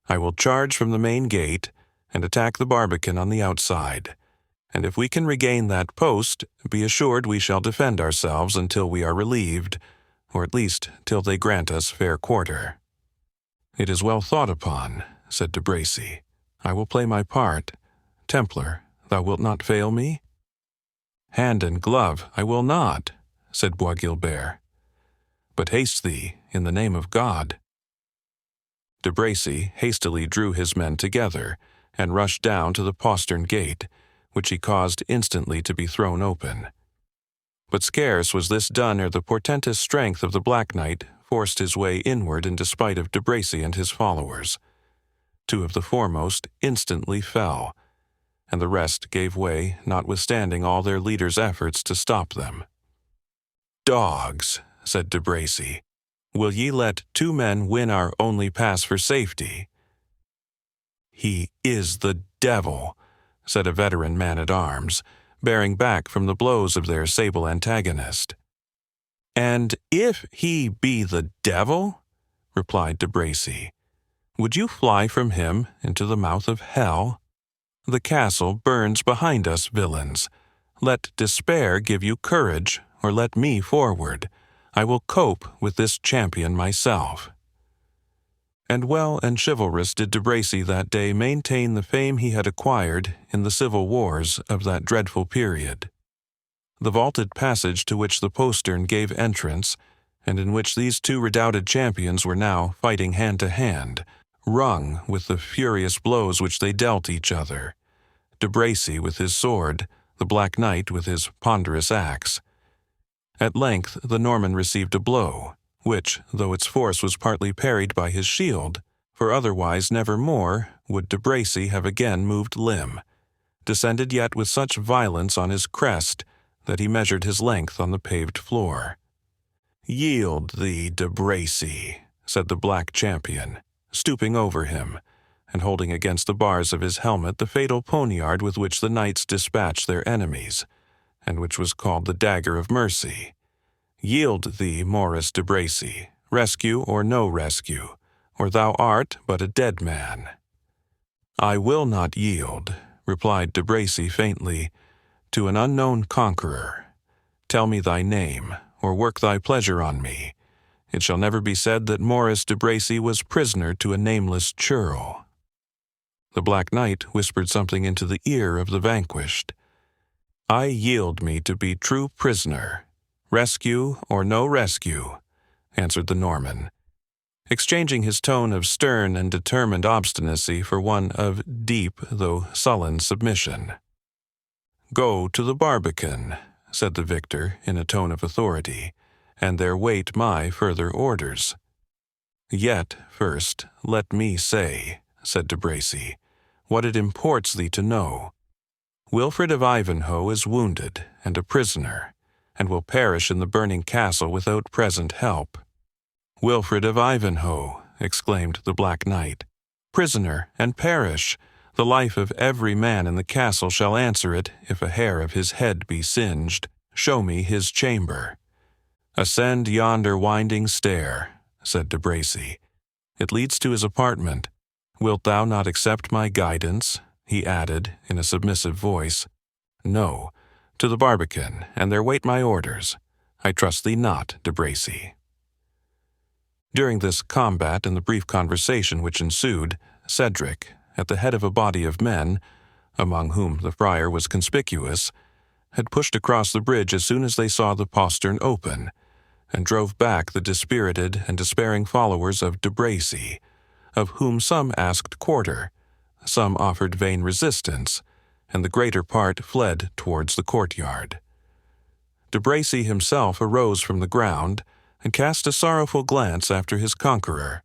A: I will charge from the main gate and attack the barbican on the outside. And if we can regain that post, be assured we shall defend ourselves until we are relieved, or at least till they grant us fair quarter." "It is well thought upon," said de Bracy. "I will play my part. Templar, thou wilt not fail me?" "Hand and glove, I will not," said Bois Guilbert. "But haste thee, in the name of God." De Bracy hastily drew his men together, and rushed down to the postern gate, which he caused instantly to be thrown open. But scarce was this done ere the portentous strength of the Black Knight forced his way inward in despite of de Bracy and his followers. 2 of the foremost instantly fell, and the rest gave way, notwithstanding all their leaders' efforts to stop them. "Dogs," said de Bracy, "will ye let 2 men win our only pass for safety?" "He is the devil," said a veteran man-at-arms, bearing back from the blows of their sable antagonist. "And if he be the devil," replied de Bracy, Would you fly from him into the mouth of hell? The castle burns behind us, villains. Let despair give you courage, or let me forward. I will cope with this champion myself." And well and chivalrous did De Bracy that day maintain the fame he had acquired in the civil wars of that dreadful period. The vaulted passage to which the postern gave entrance, and in which these two redoubted champions were now fighting hand to hand, rung with the furious blows which they dealt each other. De Bracy with his sword, the Black Knight with his ponderous axe. At length the Norman received a blow, which, though its force was partly parried by his shield, for otherwise never more would De Bracy have again moved limb, descended yet with such violence on his crest that he measured his length on the paved floor. "Yield thee, De Bracy," said the black champion, stooping over him, and holding against the bars of his helmet the fatal poniard with which the knights dispatched their enemies, and which was called the dagger of mercy. "Yield thee, Maurice de Bracy, rescue or no rescue, or thou art but a dead man." "I will not yield," replied De Bracy faintly, "to an unknown conqueror. Tell me thy name, or work thy pleasure on me. It shall never be said that Maurice de Bracy was prisoner to a nameless churl." The Black Knight whispered something into the ear of the vanquished. "I yield me to be true prisoner, rescue or no rescue," answered the Norman, exchanging his tone of stern and determined obstinacy for one of deep though sullen submission. "Go to the barbican," said the victor in a tone of authority, "and there wait my further orders." "Yet, first, let me say," said De Bracy, "what it imports thee to know. Wilfred of Ivanhoe is wounded and a prisoner, and will perish in the burning castle without present help." "Wilfred of Ivanhoe," exclaimed the Black Knight, "prisoner and perish! The life of every man in the castle shall answer it if a hair of his head be singed. Show me his chamber." "Ascend yonder winding stair," said De Bracy. "It leads to his apartment. Wilt thou not accept my guidance?" he added in a submissive voice. "No, to the barbican, and there wait my orders. I trust thee not, De Bracy." During this combat and the brief conversation which ensued, Cedric, at the head of a body of men, among whom the friar was conspicuous, had pushed across the bridge as soon as they saw the postern open, and drove back the dispirited and despairing followers of De Bracy, of whom some asked quarter, some offered vain resistance, and the greater part fled towards the courtyard. De Bracy himself arose from the ground and cast a sorrowful glance after his conqueror.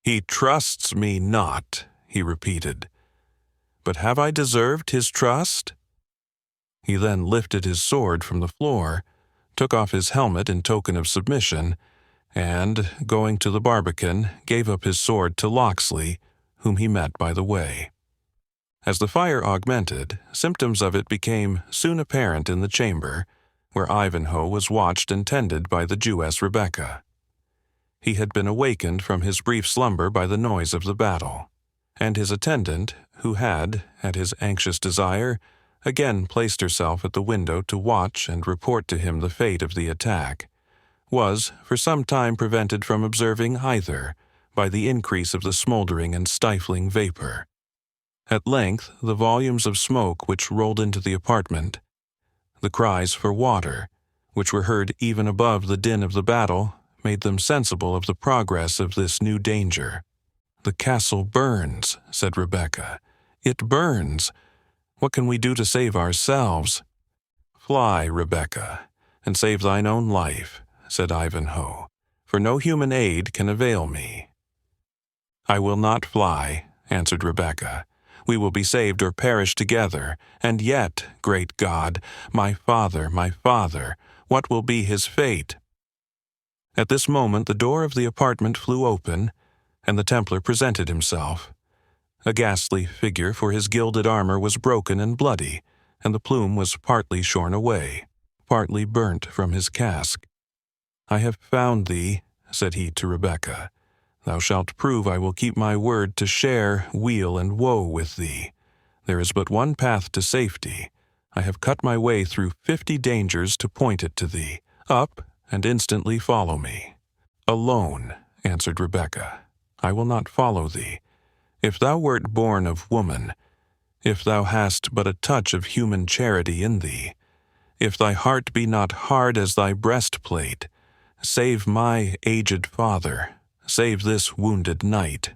A: "He trusts me not," he repeated. "But have I deserved his trust?" He then lifted his sword from the floor, took off his helmet in token of submission, and, going to the barbican, gave up his sword to Locksley, whom he met by the way. As the fire augmented, symptoms of it became soon apparent in the chamber, where Ivanhoe was watched and tended by the Jewess Rebecca. He had been awakened from his brief slumber by the noise of the battle, and his attendant, who had, at his anxious desire, again placed herself at the window to watch and report to him the fate of the attack, was for some time prevented from observing either by the increase of the smoldering and stifling vapor. At length the volumes of smoke which rolled into the apartment, the cries for water, which were heard even above the din of the battle, made them sensible of the progress of this new danger. "The castle burns," said Rebecca. "It burns. What can we do to save ourselves?" "Fly, Rebecca, and save thine own life," said Ivanhoe, "for no human aid can avail me." "I will not fly," answered Rebecca. "We will be saved or perish together, and yet, great God, my father, what will be his fate?" At this moment the door of the apartment flew open, and the Templar presented himself. A ghastly figure, for his gilded armor was broken and bloody, and the plume was partly shorn away, partly burnt from his casque. "I have found thee," said he to Rebecca. Thou shalt prove I will keep my word to share weal and woe with thee. There is but one path to safety. I have cut my way through 50 dangers to point it to thee. Up, and instantly follow me." "Alone," answered Rebekah, "I will not follow thee. If thou wert born of woman, if thou hast but a touch of human charity in thee, if thy heart be not hard as thy breastplate, save my aged father, save this wounded knight."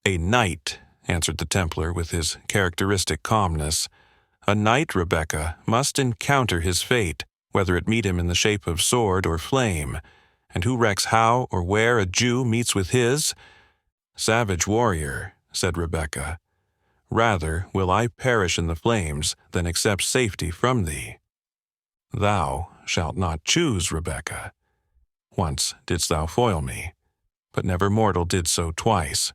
A: "A knight," answered the Templar with his characteristic calmness. "A knight, Rebekah, must encounter his fate, whether it meet him in the shape of sword or flame. And who recks how or where a Jew meets with his? Savage warrior," said Rebekah, "rather will I perish in the flames than accept safety from thee." "Thou shalt not choose, Rebekah. Once didst thou foil me, but never mortal did so twice."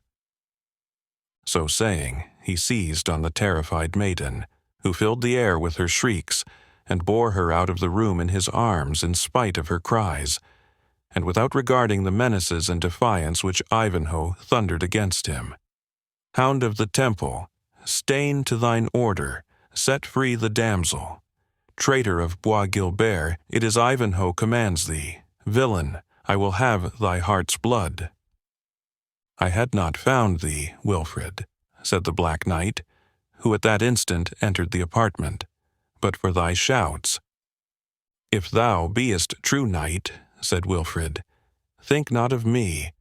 A: So saying, he seized on the terrified maiden, who filled the air with her shrieks, and bore her out of the room in his arms in spite of her cries, and without regarding the menaces and defiance which Ivanhoe thundered against him. "Hound of the Temple, stain to thine order, set free the damsel. Traitor of Bois Guilbert, it is Ivanhoe commands thee. Villain, I will have thy heart's blood." "I had not found thee, Wilfred," said the Black Knight, who at that instant entered the apartment, "but for thy shouts." "If thou beest true knight," said Wilfred, "think not of me.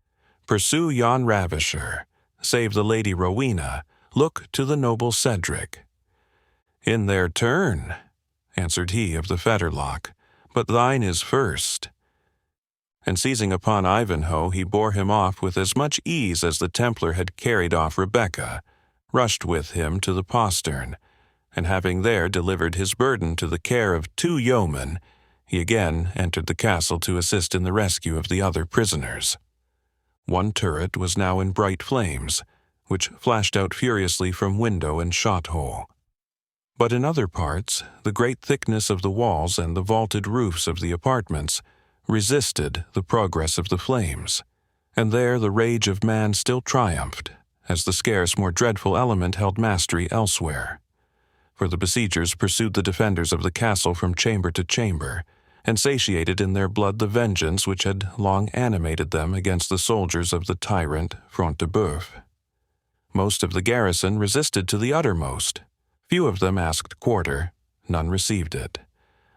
A: Pursue yon ravisher, save the Lady Rowena, look to the noble Cedric." "In their turn," answered he of the fetterlock, "but thine is first." And seizing upon Ivanhoe, he bore him off with as much ease as the Templar had carried off Rebekah, rushed with him to the postern, and having there delivered his burden to the care of 2 yeomen, he again entered the castle to assist in the rescue of the other prisoners. One turret was now in bright flames, which flashed out furiously from window and shot-hole. But in other parts, the great thickness of the walls and the vaulted roofs of the apartments resisted the progress of the flames, and there the rage of man still triumphed, as the scarce more dreadful element held mastery elsewhere. For the besiegers pursued the defenders of the castle from chamber to chamber, and satiated in their blood the vengeance which had long animated them against the soldiers of the tyrant Front de Bœuf. Most of the garrison resisted to the uttermost. Few of them asked quarter, none received it.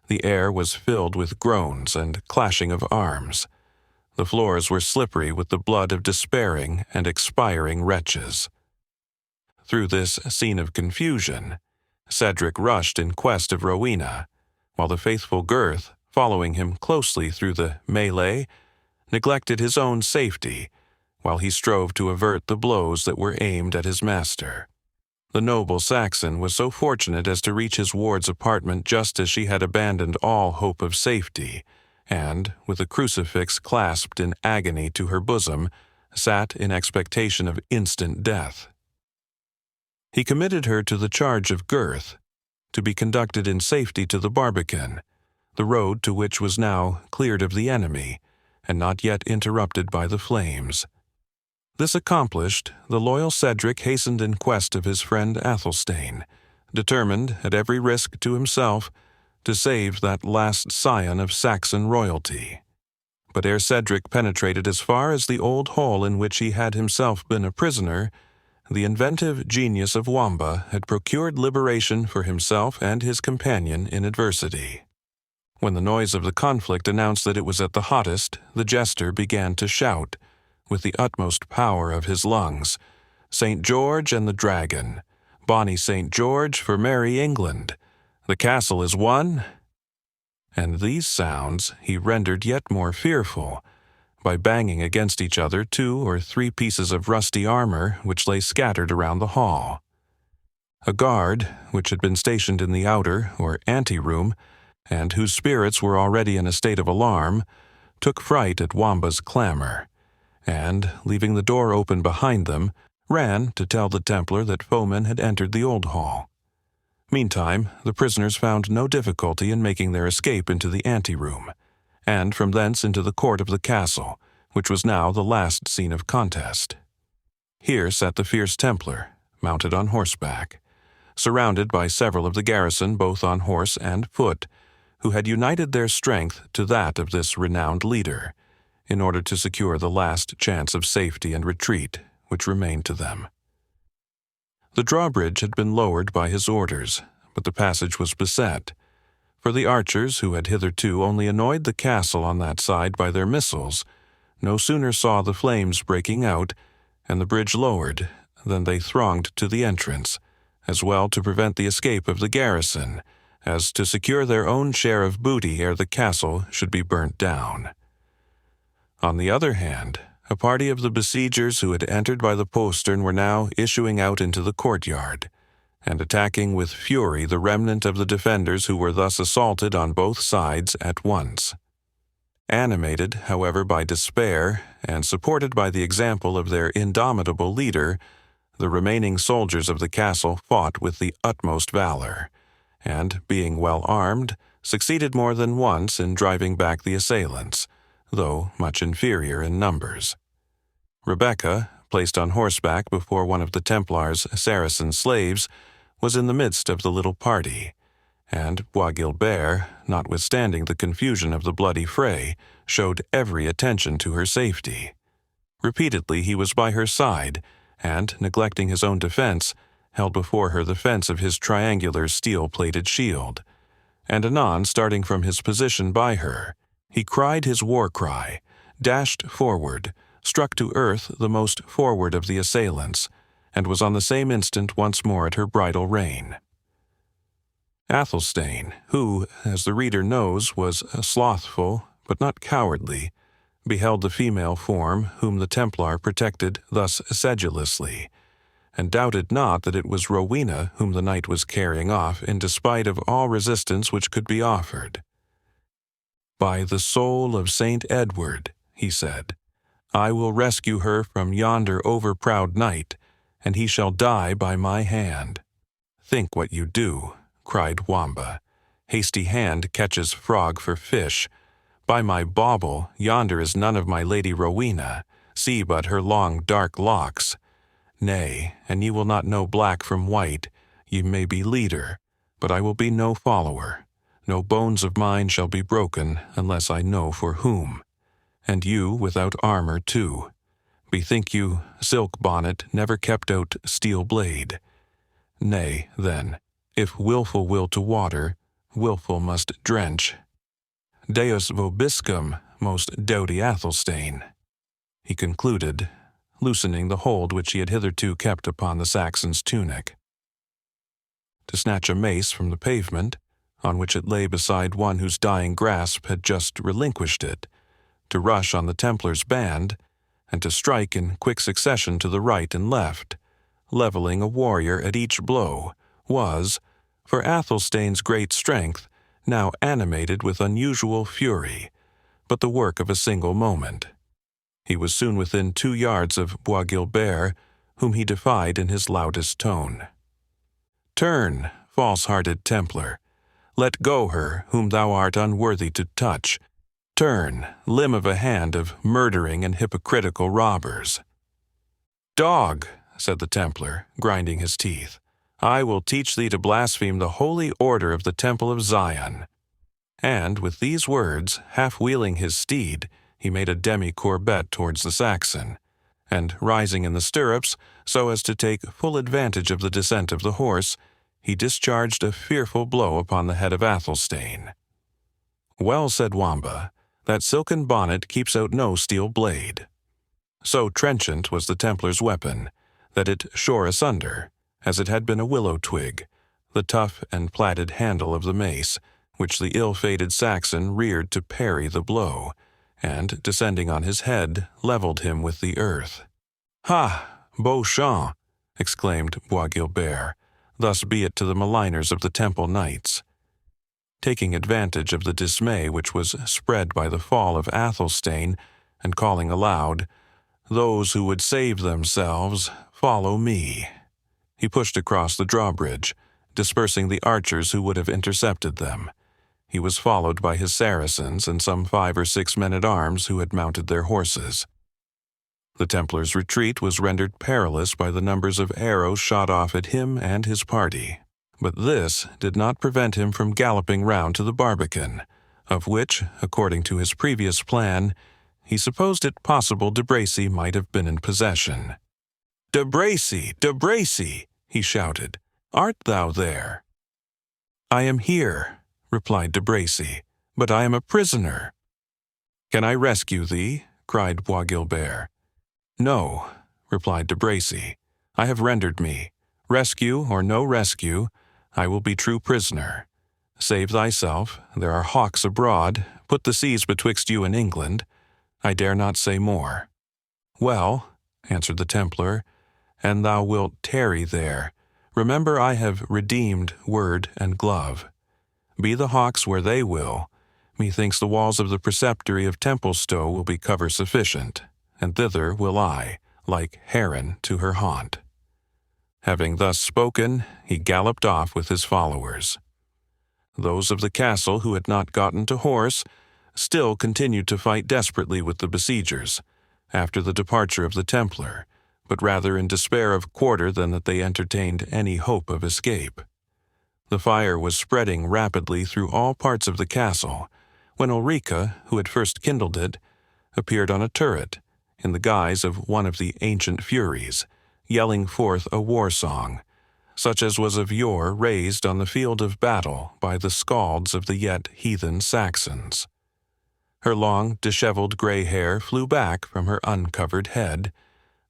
A: The air was filled with groans and clashing of arms. The floors were slippery with the blood of despairing and expiring wretches. Through this scene of confusion, Cedric rushed in quest of Rowena, while the faithful Gurth, following him closely through the mêlée, neglected his own safety, while he strove to avert the blows that were aimed at his master. The noble Saxon was so fortunate as to reach his ward's apartment just as she had abandoned all hope of safety, and, with a crucifix clasped in agony to her bosom, sat in expectation of instant death. He committed her to the charge of Gurth, to be conducted in safety to the Barbican, the road to which was now cleared of the enemy, and not yet interrupted by the flames. This accomplished, the loyal Cedric hastened in quest of his friend Athelstane, determined, at every risk to himself, to save that last scion of Saxon royalty. But ere Cedric penetrated as far as the old hall in which he had himself been a prisoner, the inventive genius of Wamba had procured liberation for himself and his companion in adversity. When the noise of the conflict announced that it was at the hottest, the jester began to shout, with the utmost power of his lungs, "St. George and the Dragon! Bonny St. George for merry England! The castle is won!" And these sounds he rendered yet more fearful, by banging against each other 2 or 3 pieces of rusty armor which lay scattered around the hall. A guard, which had been stationed in the outer or ante-room, and whose spirits were already in a state of alarm, took fright at Wamba's clamor, and, leaving the door open behind them, ran to tell the Templar that foemen had entered the old hall. Meantime, the prisoners found no difficulty in making their escape into the ante-room, and from thence into the court of the castle, which was now the last scene of contest. Here sat the fierce Templar, mounted on horseback, surrounded by several of the garrison both on horse and foot, who had united their strength to that of this renowned leader, in order to secure the last chance of safety and retreat which remained to them. The drawbridge had been lowered by his orders, but the passage was beset, for the archers, who had hitherto only annoyed the castle on that side by their missiles, no sooner saw the flames breaking out and the bridge lowered than they thronged to the entrance, as well to prevent the escape of the garrison as to secure their own share of booty ere the castle should be burnt down. On the other hand, a party of the besiegers who had entered by the postern were now issuing out into the courtyard, and attacking with fury the remnant of the defenders who were thus assaulted on both sides at once. Animated, however, by despair, and supported by the example of their indomitable leader, the remaining soldiers of the castle fought with the utmost valor, and, being well armed, succeeded more than once in driving back the assailants, though much inferior in numbers. Rebecca, placed on horseback before one of the Templars' Saracen slaves, was in the midst of the little party, and Bois Guilbert, notwithstanding the confusion of the bloody fray, showed every attention to her safety. Repeatedly he was by her side, and, neglecting his own defense, held before her the fence of his triangular steel-plated shield, and anon, starting from his position by her, he cried his war cry, dashed forward, struck to earth the most forward of the assailants, and was on the same instant once more at her bridle rein. Athelstane, who, as the reader knows, was slothful but not cowardly, beheld the female form whom the Templar protected thus sedulously, and doubted not that it was Rowena whom the knight was carrying off in despite of all resistance which could be offered. "By the soul of Saint Edward," he said, "I will rescue her from yonder overproud knight, and he shall die by my hand." "Think what you do," cried Wamba. "Hasty hand catches frog for fish. By my bauble, yonder is none of my Lady Rowena. See but her long dark locks. Nay, and ye will not know black from white. Ye may be leader, but I will be no follower. No bones of mine shall be broken unless I know for whom. And you without armor too. Bethink you, silk bonnet never kept out steel blade. Nay, then, if wilful will to water, wilful must drench. Deus vobiscum, most doughty Athelstane," he concluded, loosening the hold which he had hitherto kept upon the Saxon's tunic. To snatch a mace from the pavement, on which it lay beside one whose dying grasp had just relinquished it, to rush on the Templar's band, and to strike in quick succession to the right and left, leveling a warrior at each blow, was, for Athelstane's great strength, now animated with unusual fury, but the work of a single moment. He was soon within 2 yards of Bois Guilbert, whom he defied in his loudest tone. "Turn, false-hearted Templar. Let go her whom thou art unworthy to touch. Turn, limb of a hand of murdering and hypocritical robbers." "Dog," said the Templar, grinding his teeth, "I will teach thee to blaspheme the holy order of the Temple of Zion." And with these words, half-wheeling his steed, he made a demi-courbette towards the Saxon, and rising in the stirrups, so as to take full advantage of the descent of the horse, he discharged a fearful blow upon the head of Athelstane. "Well," said Wamba, "that silken bonnet keeps out no steel blade." So trenchant was the Templar's weapon, that it shore asunder, as it had been a willow twig, the tough and plaited handle of the mace, which the ill-fated Saxon reared to parry the blow, and, descending on his head, levelled him with the earth. "Ha! Beauchamp!" exclaimed Bois Guilbert. "Thus be it to the maligners of the Temple Knights." Taking advantage of the dismay which was spread by the fall of Athelstane, and calling aloud, "Those who would save themselves, follow me," he pushed across the drawbridge, dispersing the archers who would have intercepted them. He was followed by his Saracens and some 5 or 6 men-at-arms who had mounted their horses. The Templar's retreat was rendered perilous by the numbers of arrows shot off at him and his party, but this did not prevent him from galloping round to the barbican, of which, according to his previous plan, he supposed it possible de Bracy might have been in possession. "De Bracy! De Bracy!" he shouted. "Art thou there?" "I am here," replied de Bracy, "but I am a prisoner." "Can I rescue thee?" cried Bois Guilbert. "No," replied de Bracy, "I have rendered me. Rescue or no rescue, I will be true prisoner. Save thyself, there are hawks abroad, put the seas betwixt you and England. I dare not say more." "Well," answered the Templar, "an thou wilt tarry there, remember I have redeemed word and glove. Be the hawks where they will, methinks the walls of the preceptory of Templestowe will be cover sufficient, and thither will I, like heron to her haunt." Having thus spoken, he galloped off with his followers. Those of the castle who had not gotten to horse still continued to fight desperately with the besiegers, after the departure of the Templar, but rather in despair of quarter than that they entertained any hope of escape. The fire was spreading rapidly through all parts of the castle, when Ulrica, who had first kindled it, appeared on a turret, in the guise of one of the ancient Furies, yelling forth a war-song, such as was of yore raised on the field of battle by the scalds of the yet heathen Saxons. Her long, dishevelled grey hair flew back from her uncovered head.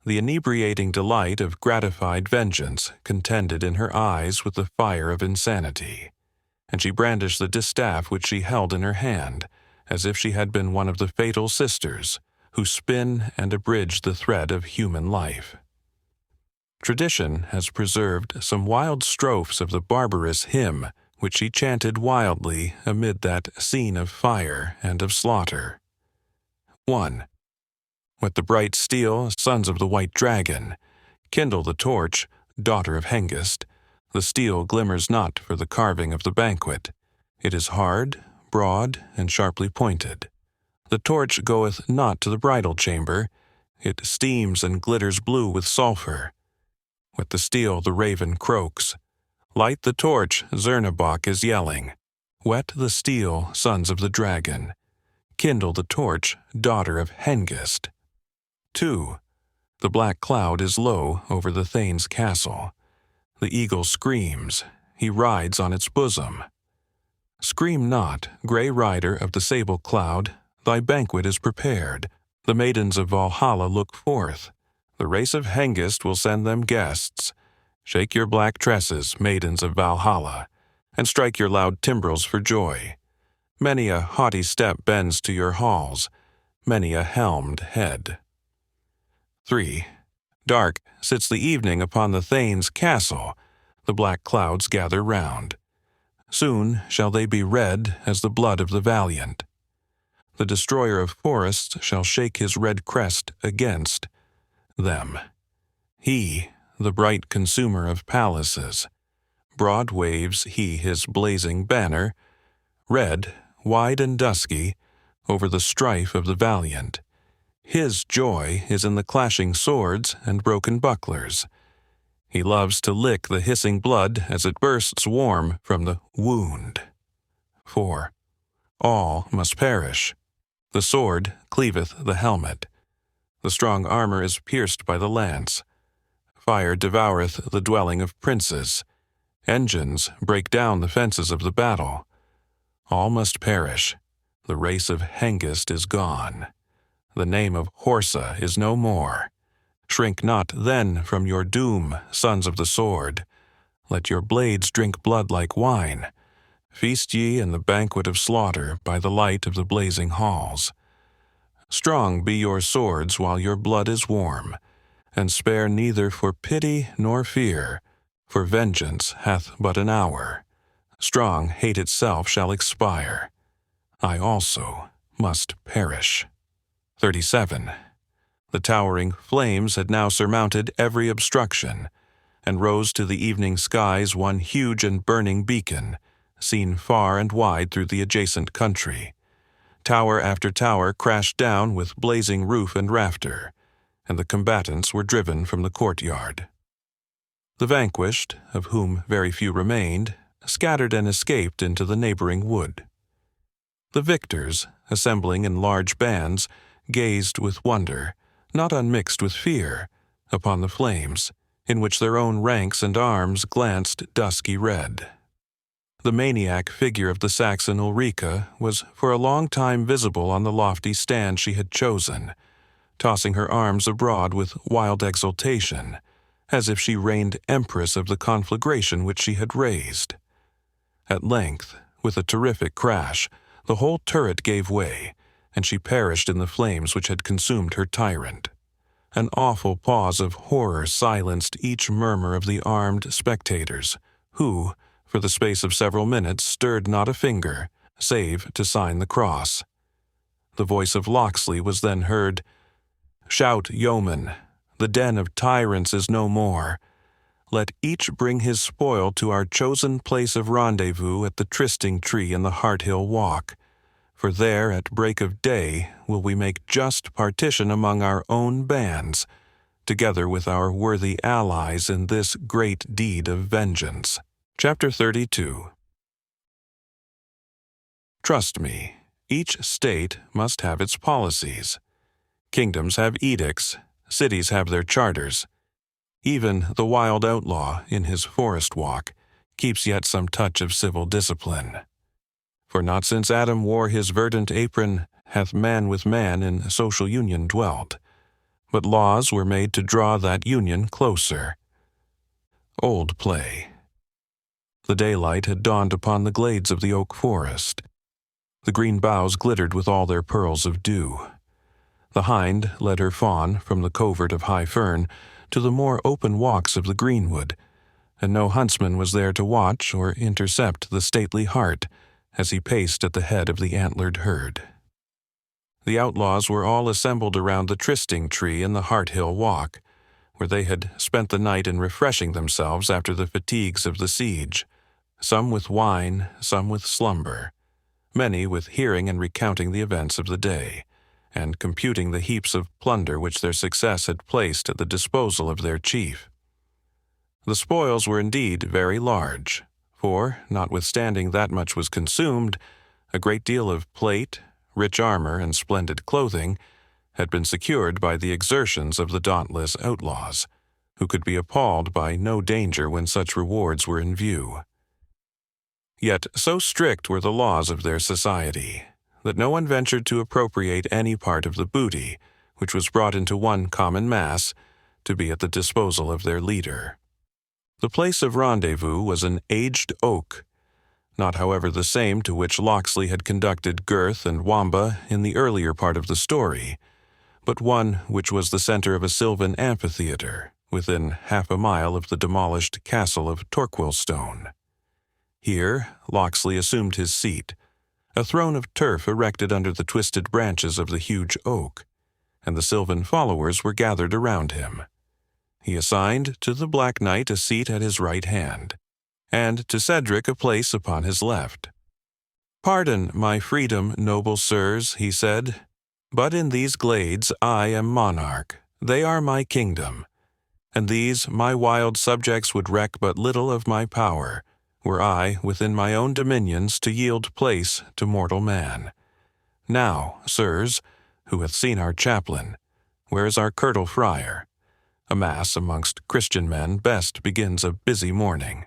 A: The inebriating delight of gratified vengeance contended in her eyes with the fire of insanity, and she brandished the distaff which she held in her hand, as if she had been one of the fatal sisters who spin and abridge the thread of human life. Tradition has preserved some wild strophes of the barbarous hymn which she chanted wildly amid that scene of fire and of slaughter. 1. Whet the bright steel, sons of the white dragon. Kindle the torch, daughter of Hengist. The steel glimmers not for the carving of the banquet. It is hard, broad, and sharply pointed. The torch goeth not to the bridal chamber. It steams and glitters blue with sulphur. With the steel the raven croaks. Light the torch, Zernebok is yelling. Whet the steel, sons of the dragon. Kindle the torch, daughter of Hengist. 2. The black cloud is low over the Thane's castle. The eagle screams, he rides on its bosom. Scream not, grey rider of the sable cloud, thy banquet is prepared. The maidens of Valhalla look forth. The race of Hengist will send them guests. Shake your black tresses, maidens of Valhalla, and strike your loud timbrels for joy. Many a haughty step bends to your halls, many a helmed head. 3. Dark sits the evening upon the Thane's castle. The black clouds gather round. Soon shall they be red as the blood of the valiant. The destroyer of forests shall shake his red crest against them. He, the bright consumer of palaces, broad waves he his blazing banner, red, wide and dusky, over the strife of the valiant. His joy is in the clashing swords and broken bucklers. He loves to lick the hissing blood as it bursts warm from the wound. 4. All must perish. The sword cleaveth the helmet. The strong armor is pierced by the lance. Fire devoureth the dwelling of princes. Engines break down the fences of the battle. All must perish. The race of Hengist is gone. The name of Horsa is no more. Shrink not then from your doom, sons of the sword. Let your blades drink blood like wine. Feast ye in the banquet of slaughter by the light of the blazing halls. Strong be your swords while your blood is warm, and spare neither for pity nor fear, for vengeance hath but an hour. Strong hate itself shall expire. I also must perish. 37. The towering flames had now surmounted every obstruction, and rose to the evening skies one huge and burning beacon, seen far and wide through the adjacent country. Tower after tower crashed down with blazing roof and rafter, and the combatants were driven from the courtyard. The vanquished, of whom very few remained, scattered and escaped into the neighboring wood. The victors, assembling in large bands, gazed with wonder, not unmixed with fear, upon the flames, in which their own ranks and arms glanced dusky red. The maniac figure of the Saxon Ulrica was for a long time visible on the lofty stand she had chosen, tossing her arms abroad with wild exultation, as if she reigned empress of the conflagration which she had raised. At length, with a terrific crash, the whole turret gave way, and she perished in the flames which had consumed her tyrant. An awful pause of horror silenced each murmur of the armed spectators, who, for the space of several minutes, stirred not a finger, save to sign the cross. The voice of Locksley was then heard, "Shout, yeomen! The den of tyrants is no more. Let each bring his spoil to our chosen place of rendezvous at the trysting tree in the Harthill Walk, for there at break of day will we make just partition among our own bands, together with our worthy allies in this great deed of vengeance." Chapter 32. Trust me, each state must have its policies. Kingdoms have edicts, cities have their charters. Even the wild outlaw, in his forest walk, keeps yet some touch of civil discipline. For not since Adam wore his verdant apron hath man with man in social union dwelt, but laws were made to draw that union closer. Old play. The daylight had dawned upon the glades of the oak forest. The green boughs glittered with all their pearls of dew. The hind led her fawn from the covert of high fern to the more open walks of the greenwood, and no huntsman was there to watch or intercept the stately hart as he paced at the head of the antlered herd. The outlaws were all assembled around the trysting tree in the Harthill Walk, where they had spent the night in refreshing themselves after the fatigues of the siege, some with wine, some with slumber, many with hearing and recounting the events of the day, and computing the heaps of plunder which their success had placed at the disposal of their chief. The spoils were indeed very large, for, notwithstanding that much was consumed, a great deal of plate, rich armor, and splendid clothing had been secured by the exertions of the dauntless outlaws, who could be appalled by no danger when such rewards were in view. Yet so strict were the laws of their society that no one ventured to appropriate any part of the booty, which was brought into one common mass, to be at the disposal of their leader. The place of rendezvous was an aged oak, not however the same to which Locksley had conducted Gurth and Wamba in the earlier part of the story, but one which was the center of a sylvan amphitheater within half a mile of the demolished castle of Torquilstone. Here Locksley assumed his seat, a throne of turf erected under the twisted branches of the huge oak, and the sylvan followers were gathered around him. He assigned to the Black Knight a seat at his right hand, and to Cedric a place upon his left. "Pardon my freedom, noble sirs," he said, "but in these glades I am monarch, they are my kingdom, and these my wild subjects would reck but little of my power, were I within my own dominions to yield place to mortal man. Now, sirs, who hath seen our chaplain, where is our curtal friar? A mass amongst Christian men best begins a busy morning."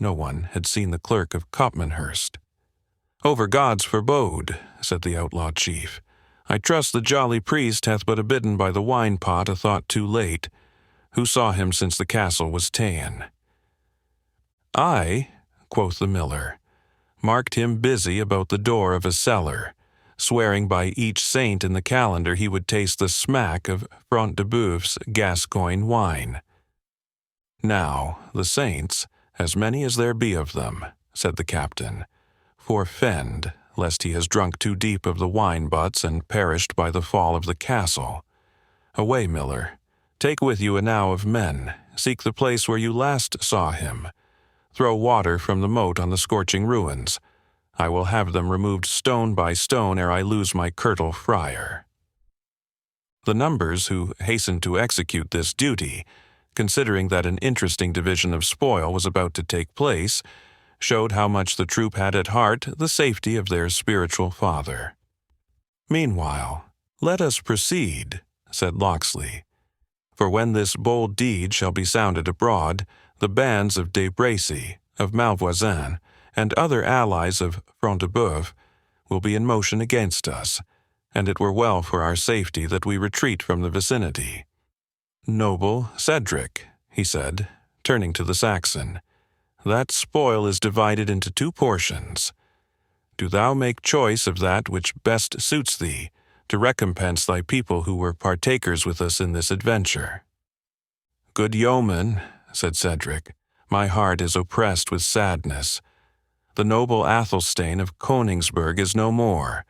A: No one had seen the clerk of Copmanhurst. "Over God's forbode," said the outlaw chief. "I trust the jolly priest hath but abidden by the wine-pot a thought too late. Who saw him since the castle was ta'en?" "I," quoth the miller, "marked him busy about the door of a cellar, swearing by each saint in the calendar he would taste the smack of Front de Boeuf's Gascoigne wine." "Now, the saints, as many as there be of them," said the captain, "forfend, lest he has drunk too deep of the wine-butts and perished by the fall of the castle. Away, miller, take with you enow of men, seek the place where you last saw him. Throw water from the moat on the scorching ruins. I will have them removed stone by stone ere I lose my curtal friar." The numbers who hastened to execute this duty, considering that an interesting division of spoil was about to take place, showed how much the troop had at heart the safety of their spiritual father. "Meanwhile, let us proceed," said Locksley. "For when this bold deed shall be sounded abroad, the bands of De Bracy, of Malvoisin, and other allies of Front de Bœuf will be in motion against us, and it were well for our safety that we retreat from the vicinity. Noble Cedric," he said, turning to the Saxon, "that spoil is divided into 2 portions. Do thou make choice of that which best suits thee, to recompense thy people who were partakers with us in this adventure." "Good yeoman," said Cedric, "my heart is oppressed with sadness. The noble Athelstane of Königsberg is no more,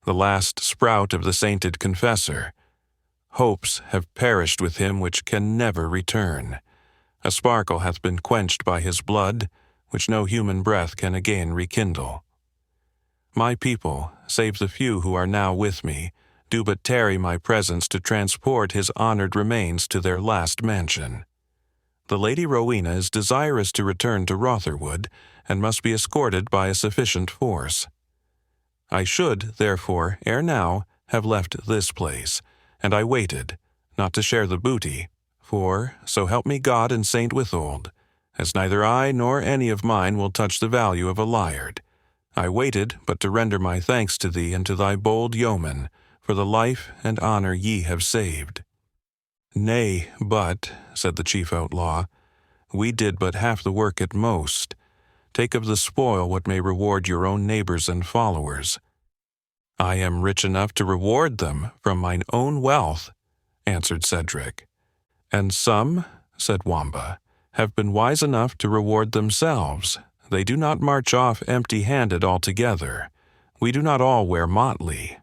A: the last sprout of the sainted confessor. Hopes have perished with him which can never return. A sparkle hath been quenched by his blood, which no human breath can again rekindle. My people, save the few who are now with me, do but tarry my presence to transport his honored remains to their last mansion. The Lady Rowena is desirous to return to Rotherwood, and must be escorted by a sufficient force. I should, therefore, ere now, have left this place, and I waited, not to share the booty, for, so help me God and Saint Withold, as neither I nor any of mine will touch the value of a liard, I waited but to render my thanks to thee and to thy bold yeoman, for the life and honor ye have saved." "Nay, but," said the chief outlaw, "we did but half the work at most. Take of the spoil what may reward your own neighbors and followers." "I am rich enough to reward them from mine own wealth," answered Cedric. "And some," said Wamba, "have been wise enough to reward themselves. They do not march off empty-handed altogether. We do not all wear motley."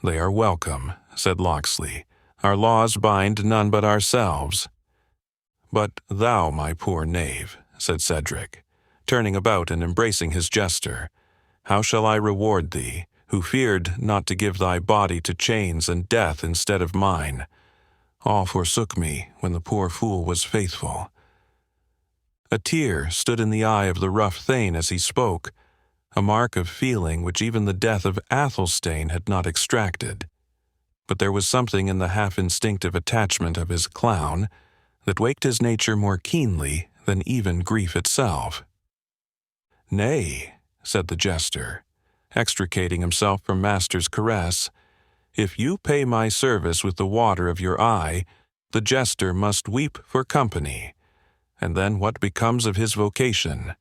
A: "They are welcome," said Locksley. "Our laws bind none but ourselves." "But thou, my poor knave," said Cedric, turning about and embracing his jester, "how shall I reward thee, who feared not to give thy body to chains and death instead of mine? All forsook me when the poor fool was faithful." A tear stood in the eye of the rough thane as he spoke, a mark of feeling which even the death of Athelstane had not extracted. But there was something in the half-instinctive attachment of his clown that waked his nature more keenly than even grief itself. "Nay," said the jester, extricating himself from master's caress, "if you pay my service with the water of your eye, the jester must weep for company. And then what becomes of his vocation?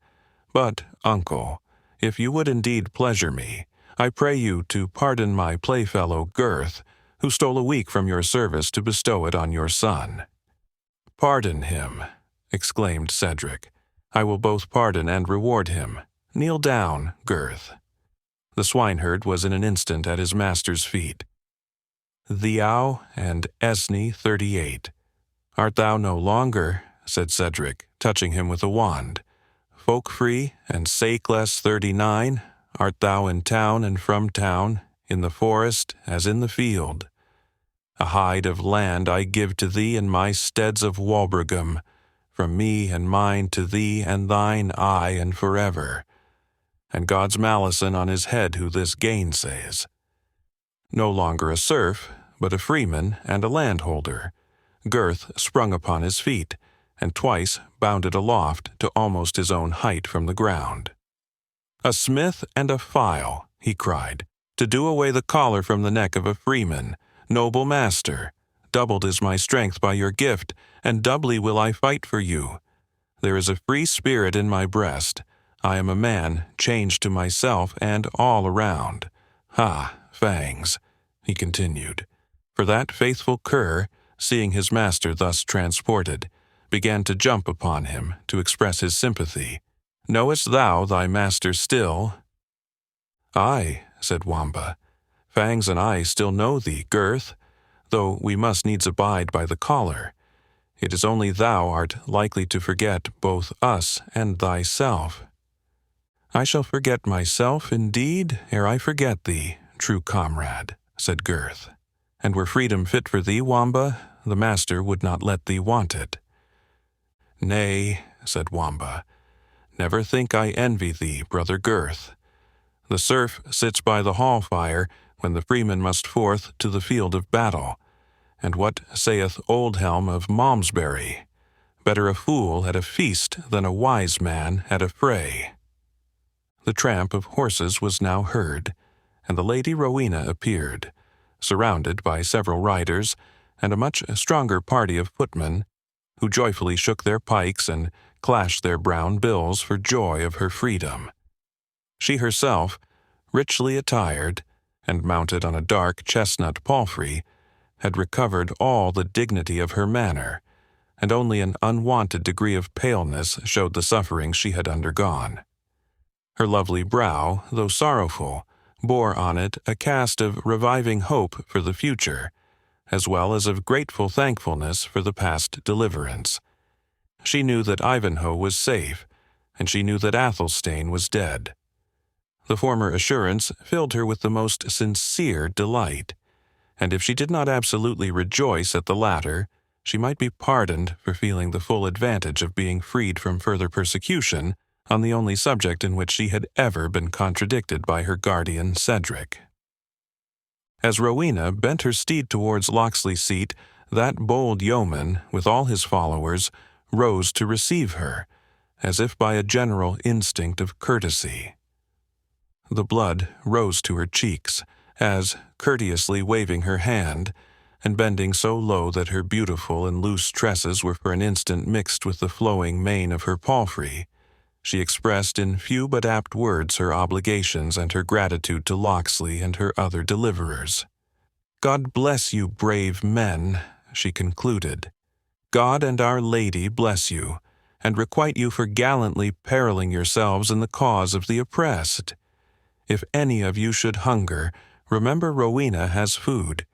A: But, uncle, if you would indeed pleasure me, I pray you to pardon my playfellow Gurth, who stole a week from your service to bestow it on your son." "Pardon him," exclaimed Cedric. "I will both pardon and reward him. Kneel down, Gurth." The swineherd was in an instant at his master's feet. "Thou and Esne 38. Art thou no longer," said Cedric, touching him with a wand. "Folkfree and Sakeless 39, art thou in town and from town, in the forest as in the field. A hide of land I give to thee in my steads of Walbrugum, from me and mine to thee and thine aye and forever. And God's malison on his head who this gainsays. No longer a serf, but a freeman and a landholder, Gurth sprung upon his feet, and twice bounded aloft to almost his own height from the ground. "A smith and a file," he cried, "to do away the collar from the neck of a freeman. Noble master, doubled is my strength by your gift, and doubly will I fight for you. There is a free spirit in my breast. I am a man changed to myself and all around. Ha, Fangs," he continued, for that faithful cur, seeing his master thus transported, began to jump upon him to express his sympathy. "Knowest thou thy master still?" "Aye," said Wamba. "Fangs and I still know thee, Gurth, though we must needs abide by the collar. It is only thou art likely to forget both us and thyself. I shall forget myself, indeed, ere I forget thee, true comrade, said Gurth. And were freedom fit for thee, Wamba, the master would not let thee want it. Nay, said Wamba, never think I envy thee, brother Gurth. The serf sits by the hall fire when the freeman must forth to the field of battle. And what saith Oldhelm of Malmesbury? Better a fool at a feast than a wise man at a fray. The tramp of horses was now heard, and the Lady Rowena appeared, surrounded by several riders and a much stronger party of footmen, who joyfully shook their pikes and clashed their brown bills for joy of her freedom. She herself, richly attired, and mounted on a dark chestnut palfrey, had recovered all the dignity of her manner, and only an unwonted degree of paleness showed the sufferings she had undergone. Her lovely brow, though sorrowful, bore on it a cast of reviving hope for the future, as well as of grateful thankfulness for the past deliverance. She knew that Ivanhoe was safe, and she knew that Athelstane was dead. The former assurance filled her with the most sincere delight, and if she did not absolutely rejoice at the latter, she might be pardoned for feeling the full advantage of being freed from further persecution on the only subject in which she had ever been contradicted by her guardian Cedric. As Rowena bent her steed towards Locksley's seat, that bold yeoman, with all his followers, rose to receive her, as if by a general instinct of courtesy. The blood rose to her cheeks, as, courteously waving her hand, and bending so low that her beautiful and loose tresses were for an instant mixed with the flowing mane of her palfrey, she expressed in few but apt words her obligations and her gratitude to Locksley and her other deliverers. "God bless you, brave men," she concluded. "God and Our Lady bless you, and requite you for gallantly periling yourselves in the cause of the oppressed. If any of you should hunger, remember Rowena has food.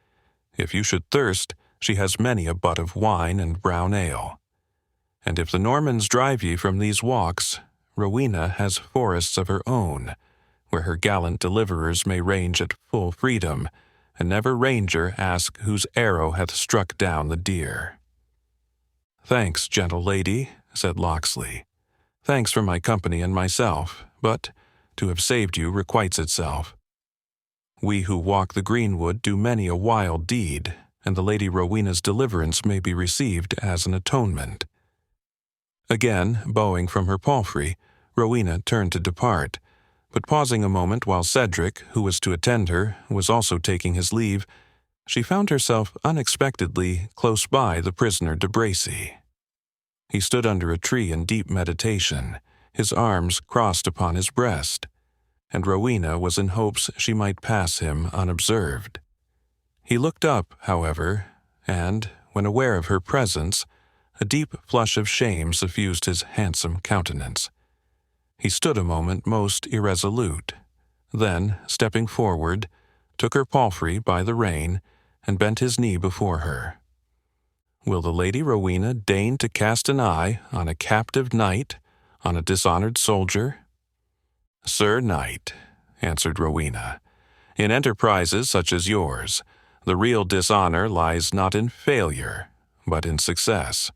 A: If you should thirst, she has many a butt of wine and brown ale. And if the Normans drive ye from these walks, Rowena has forests of her own, where her gallant deliverers may range at full freedom, and never ranger ask whose arrow hath struck down the deer." "Thanks, gentle lady," said Locksley. "Thanks for my company and myself, but to have saved you requites itself. We who walk the greenwood do many a wild deed, and the Lady Rowena's deliverance may be received as an atonement." Again, bowing from her palfrey, Rowena turned to depart, but pausing a moment while Cedric, who was to attend her, was also taking his leave, she found herself unexpectedly close by the prisoner de Bracy. He stood under a tree in deep meditation, his arms crossed upon his breast, and Rowena was in hopes she might pass him unobserved. He looked up, however, and, when aware of her presence, a deep flush of shame suffused his handsome countenance. He stood a moment most irresolute, then, stepping forward, took her palfrey by the rein and bent his knee before her. "Will the Lady Rowena deign to cast an eye on a captive knight, on a dishonored soldier?" "Sir Knight," answered Rowena, "in enterprises such as yours, the real dishonor lies not in failure, but in success."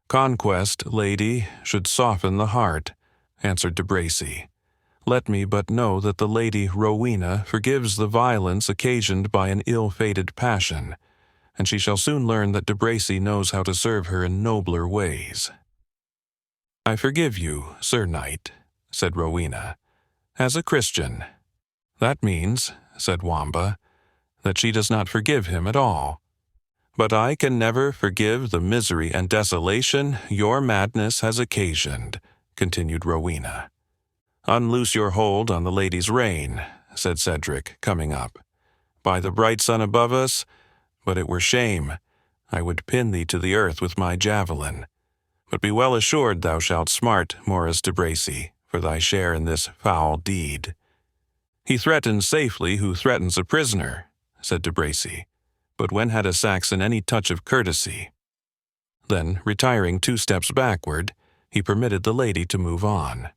A: "Conquest, lady, should soften the heart," answered de Bracy. "Let me but know that the Lady Rowena forgives the violence occasioned by an ill-fated passion, and she shall soon learn that de Bracy knows how to serve her in nobler ways." "I forgive you, Sir Knight," said Rowena, "as a Christian." "That means," said Wamba, "that she does not forgive him at all. But I can never forgive the misery and desolation your madness has occasioned," continued Rowena. "Unloose your hold on the lady's rein," said Cedric, coming up. "By the bright sun above us, but it were shame, I would pin thee to the earth with my javelin. But be well assured thou shalt smart, Maurice de Bracy, for thy share in this foul deed." "He threatens safely who threatens a prisoner," said de Bracy. "But when had a Saxon any touch of courtesy?" Then, retiring 2 steps backward, he permitted the lady to move on.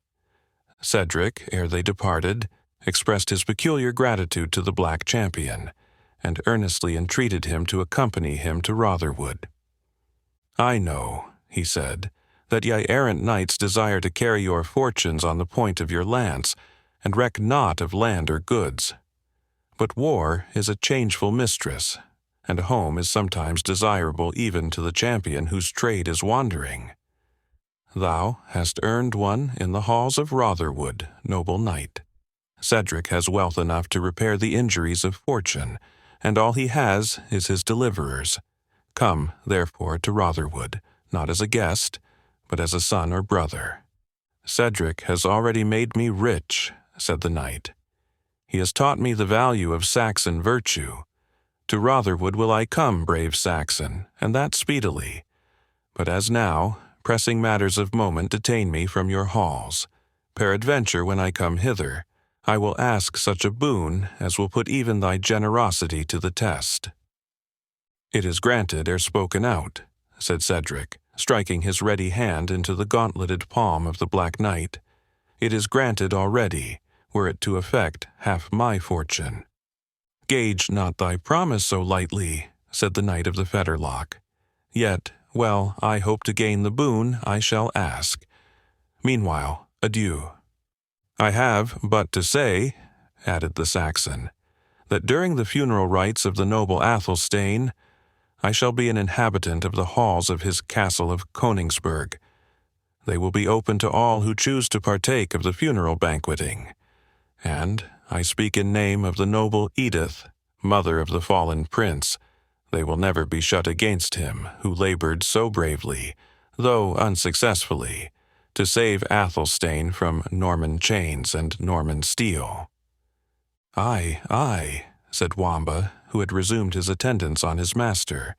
A: Cedric, ere they departed, expressed his peculiar gratitude to the Black Champion, and earnestly entreated him to accompany him to Rotherwood. "I know," he said, "that ye errant knights desire to carry your fortunes on the point of your lance, and reck not of land or goods. But war is a changeful mistress, and a home is sometimes desirable even to the champion whose trade is wandering. Thou hast earned one in the halls of Rotherwood, noble knight. Cedric has wealth enough to repair the injuries of fortune, and all he has is his deliverers. Come, therefore, to Rotherwood, not as a guest, but as a son or brother." "Cedric has already made me rich," said the knight. "He has taught me the value of Saxon virtue. To Rotherwood will I come, brave Saxon, and that speedily. But as now, pressing matters of moment detain me from your halls. Peradventure, when I come hither, I will ask such a boon as will put even thy generosity to the test." "It is granted ere spoken out," said Cedric, striking his ready hand into the gauntleted palm of the Black Knight. "It is granted already, were it to affect half my fortune." "Gauge not thy promise so lightly," said the Knight of the Fetterlock. "Yet, well, I hope to gain the boon I shall ask. Meanwhile, adieu." "I have but to say," added the Saxon, "that during the funeral rites of the noble Athelstane, I shall be an inhabitant of the halls of his castle of Königsberg. They will be open to all who choose to partake of the funeral banqueting. And I speak in name of the noble Edith, mother of the fallen prince. They will never be shut against him who labored so bravely, though unsuccessfully, to save Athelstane from Norman chains and Norman steel." "Aye, aye," said Wamba, who had resumed his attendance on his master.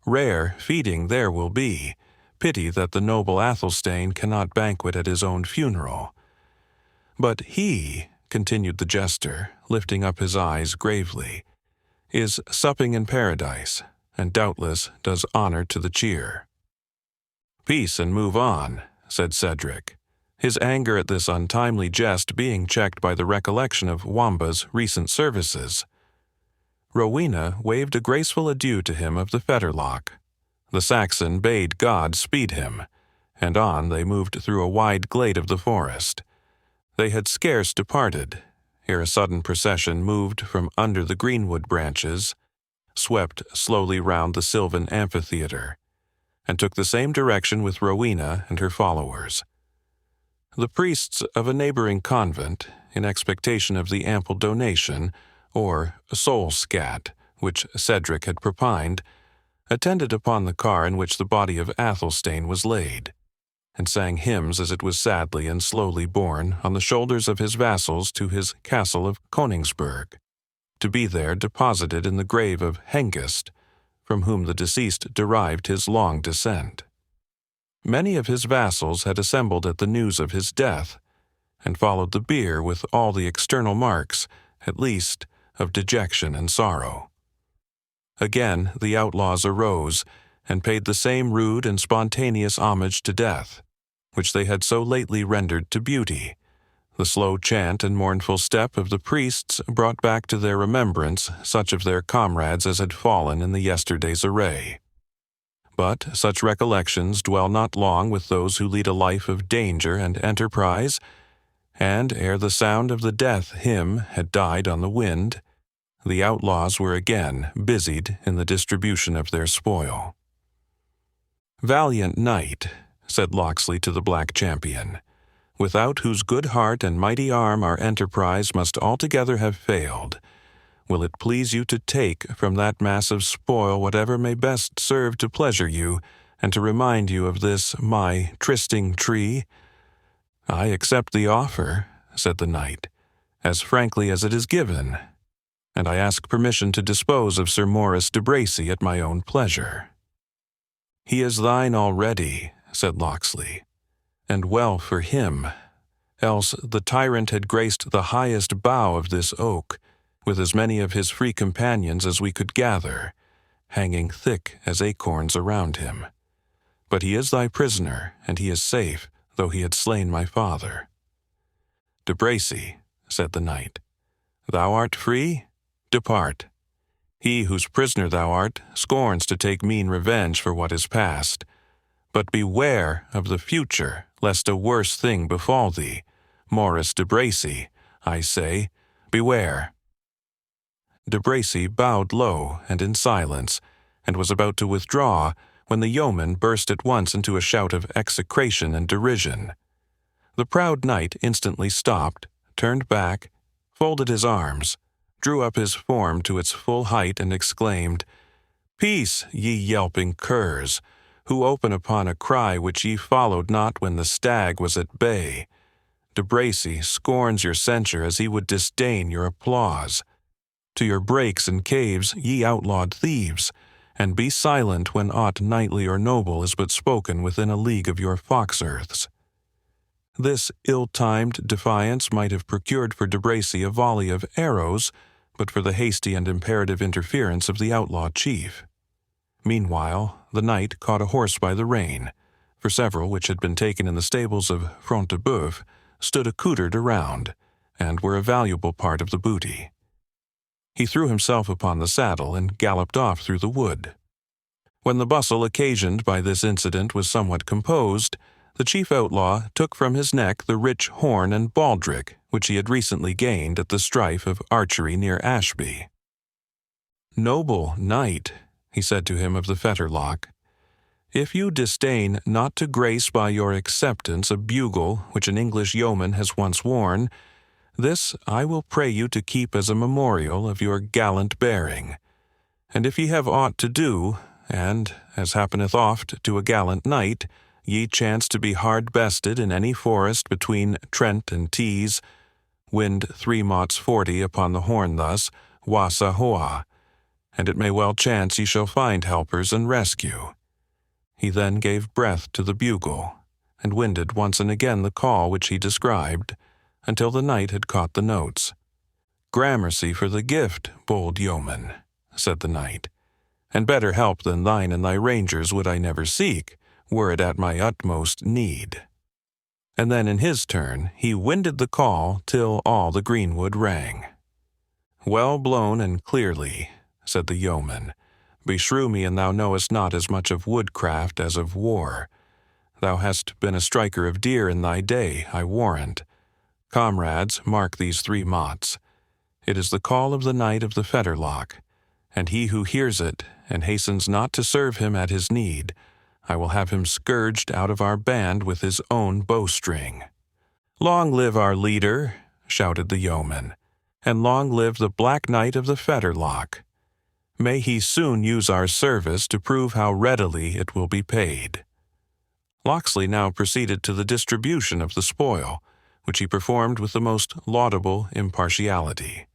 A: "Rare feeding there will be. Pity that the noble Athelstane cannot banquet at his own funeral. But he," continued the jester, lifting up his eyes gravely, "is supping in paradise, and doubtless does honor to the cheer." "Peace and move on," said Cedric, his anger at this untimely jest being checked by the recollection of Wamba's recent services. Rowena waved a graceful adieu to him of the Fetterlock. The Saxon bade God speed him, and on they moved through a wide glade of the forest. They had scarce departed, ere a sudden procession moved from under the greenwood branches, swept slowly round the sylvan amphitheatre, and took the same direction with Rowena and her followers. The priests of a neighboring convent, in expectation of the ample donation, or soul scat, which Cedric had propined, attended upon the car in which the body of Athelstane was laid, and sang hymns as it was sadly and slowly borne on the shoulders of his vassals to his castle of Königsberg, to be there deposited in the grave of Hengist, from whom the deceased derived his long descent. Many of his vassals had assembled at the news of his death, and followed the bier with all the external marks, at least, of dejection and sorrow. Again the outlaws arose, and paid the same rude and spontaneous homage to death, which they had so lately rendered to beauty. The slow chant and mournful step of the priests brought back to their remembrance such of their comrades as had fallen in the yesterday's array. But such recollections dwell not long with those who lead a life of danger and enterprise, and ere the sound of the death hymn had died on the wind, the outlaws were again busied in the distribution of their spoil. "Valiant knight," said Locksley to the Black Champion, "without whose good heart and mighty arm our enterprise must altogether have failed, will it please you to take from that mass of spoil whatever may best serve to pleasure you, and to remind you of this my trysting tree?" "I accept the offer," said the knight, "as frankly as it is given, and I ask permission to dispose of Sir Maurice de Bracy at my own pleasure." "He is thine already," said Locksley, "and well for him, else the tyrant had graced the highest bough of this oak, with as many of his free companions as we could gather, hanging thick as acorns around him. But he is thy prisoner, and he is safe, though he had slain my father." "De Bracy," said the knight, "thou art free? Depart. He whose prisoner thou art scorns to take mean revenge for what is past. But beware of the future, lest a worse thing befall thee. Maurice de Bracy, I say, beware." De Bracy bowed low and in silence, and was about to withdraw, when the yeoman burst at once into a shout of execration and derision. The proud knight instantly stopped, turned back, folded his arms, drew up his form to its full height, and exclaimed, "Peace, ye yelping curs, who open upon a cry which ye followed not when the stag was at bay. De Bracy scorns your censure as he would disdain your applause. To your brakes and caves, ye outlawed thieves, and be silent when aught knightly or noble is but spoken within a league of your fox-earths." This ill-timed defiance might have procured for De Bracy a volley of arrows, but for the hasty and imperative interference of the outlaw chief. Meanwhile, the knight caught a horse by the rein, for several which had been taken in the stables of Front-de-Bœuf stood accoutred around, and were a valuable part of the booty. He threw himself upon the saddle and galloped off through the wood. When the bustle occasioned by this incident was somewhat composed, the chief outlaw took from his neck the rich horn and baldric which he had recently gained at the strife of archery near Ashby. "Noble knight," he said to him of the fetterlock, "if you disdain not to grace by your acceptance a bugle which an English yeoman has once worn, this I will pray you to keep as a memorial of your gallant bearing. And if ye have aught to do, and, as happeneth oft to a gallant knight, ye chance to be hard-bested in any forest between Trent and Tees, wind 3 mots 40 upon the horn thus, wassa hoa, and it may well chance ye shall find helpers and rescue." He then gave breath to the bugle, and winded once and again the call which he described, until the knight had caught the notes. "Gramercy for the gift, bold yeoman," said the knight, "and better help than thine and thy rangers would I never seek, were it at my utmost need." And then in his turn he winded the call till all the greenwood rang. "Well blown and clearly," said the yeoman. "Beshrew me an thou knowest not as much of woodcraft as of war. Thou hast been a striker of deer in thy day, I warrant. Comrades, mark these 3 mots. It is the call of the knight of the fetterlock, and he who hears it and hastens not to serve him at his need, I will have him scourged out of our band with his own bowstring." "Long live our leader," shouted the yeoman, "and long live the Black Knight of the Fetterlock. May he soon use our service to prove how readily it will be paid." Locksley now proceeded to the distribution of the spoil, which he performed with the most laudable impartiality.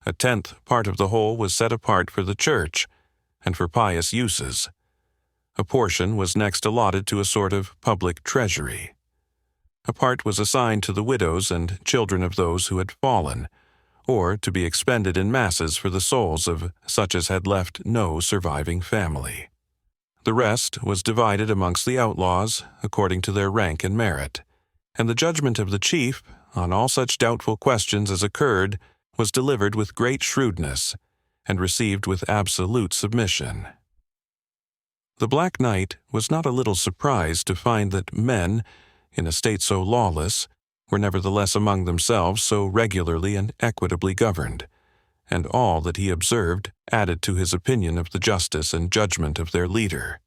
A: 1/10 part of the whole was set apart for the church, and for pious uses. A portion was next allotted to a sort of public treasury. A part was assigned to the widows and children of those who had fallen, or to be expended in masses for the souls of such as had left no surviving family. The rest was divided amongst the outlaws according to their rank and merit, and the judgment of the chief, on all such doubtful questions as occurred, was delivered with great shrewdness, and received with absolute submission. The Black Knight was not a little surprised to find that men, in a state so lawless, were nevertheless among themselves so regularly and equitably governed, and all that he observed added to his opinion of the justice and judgment of their leader.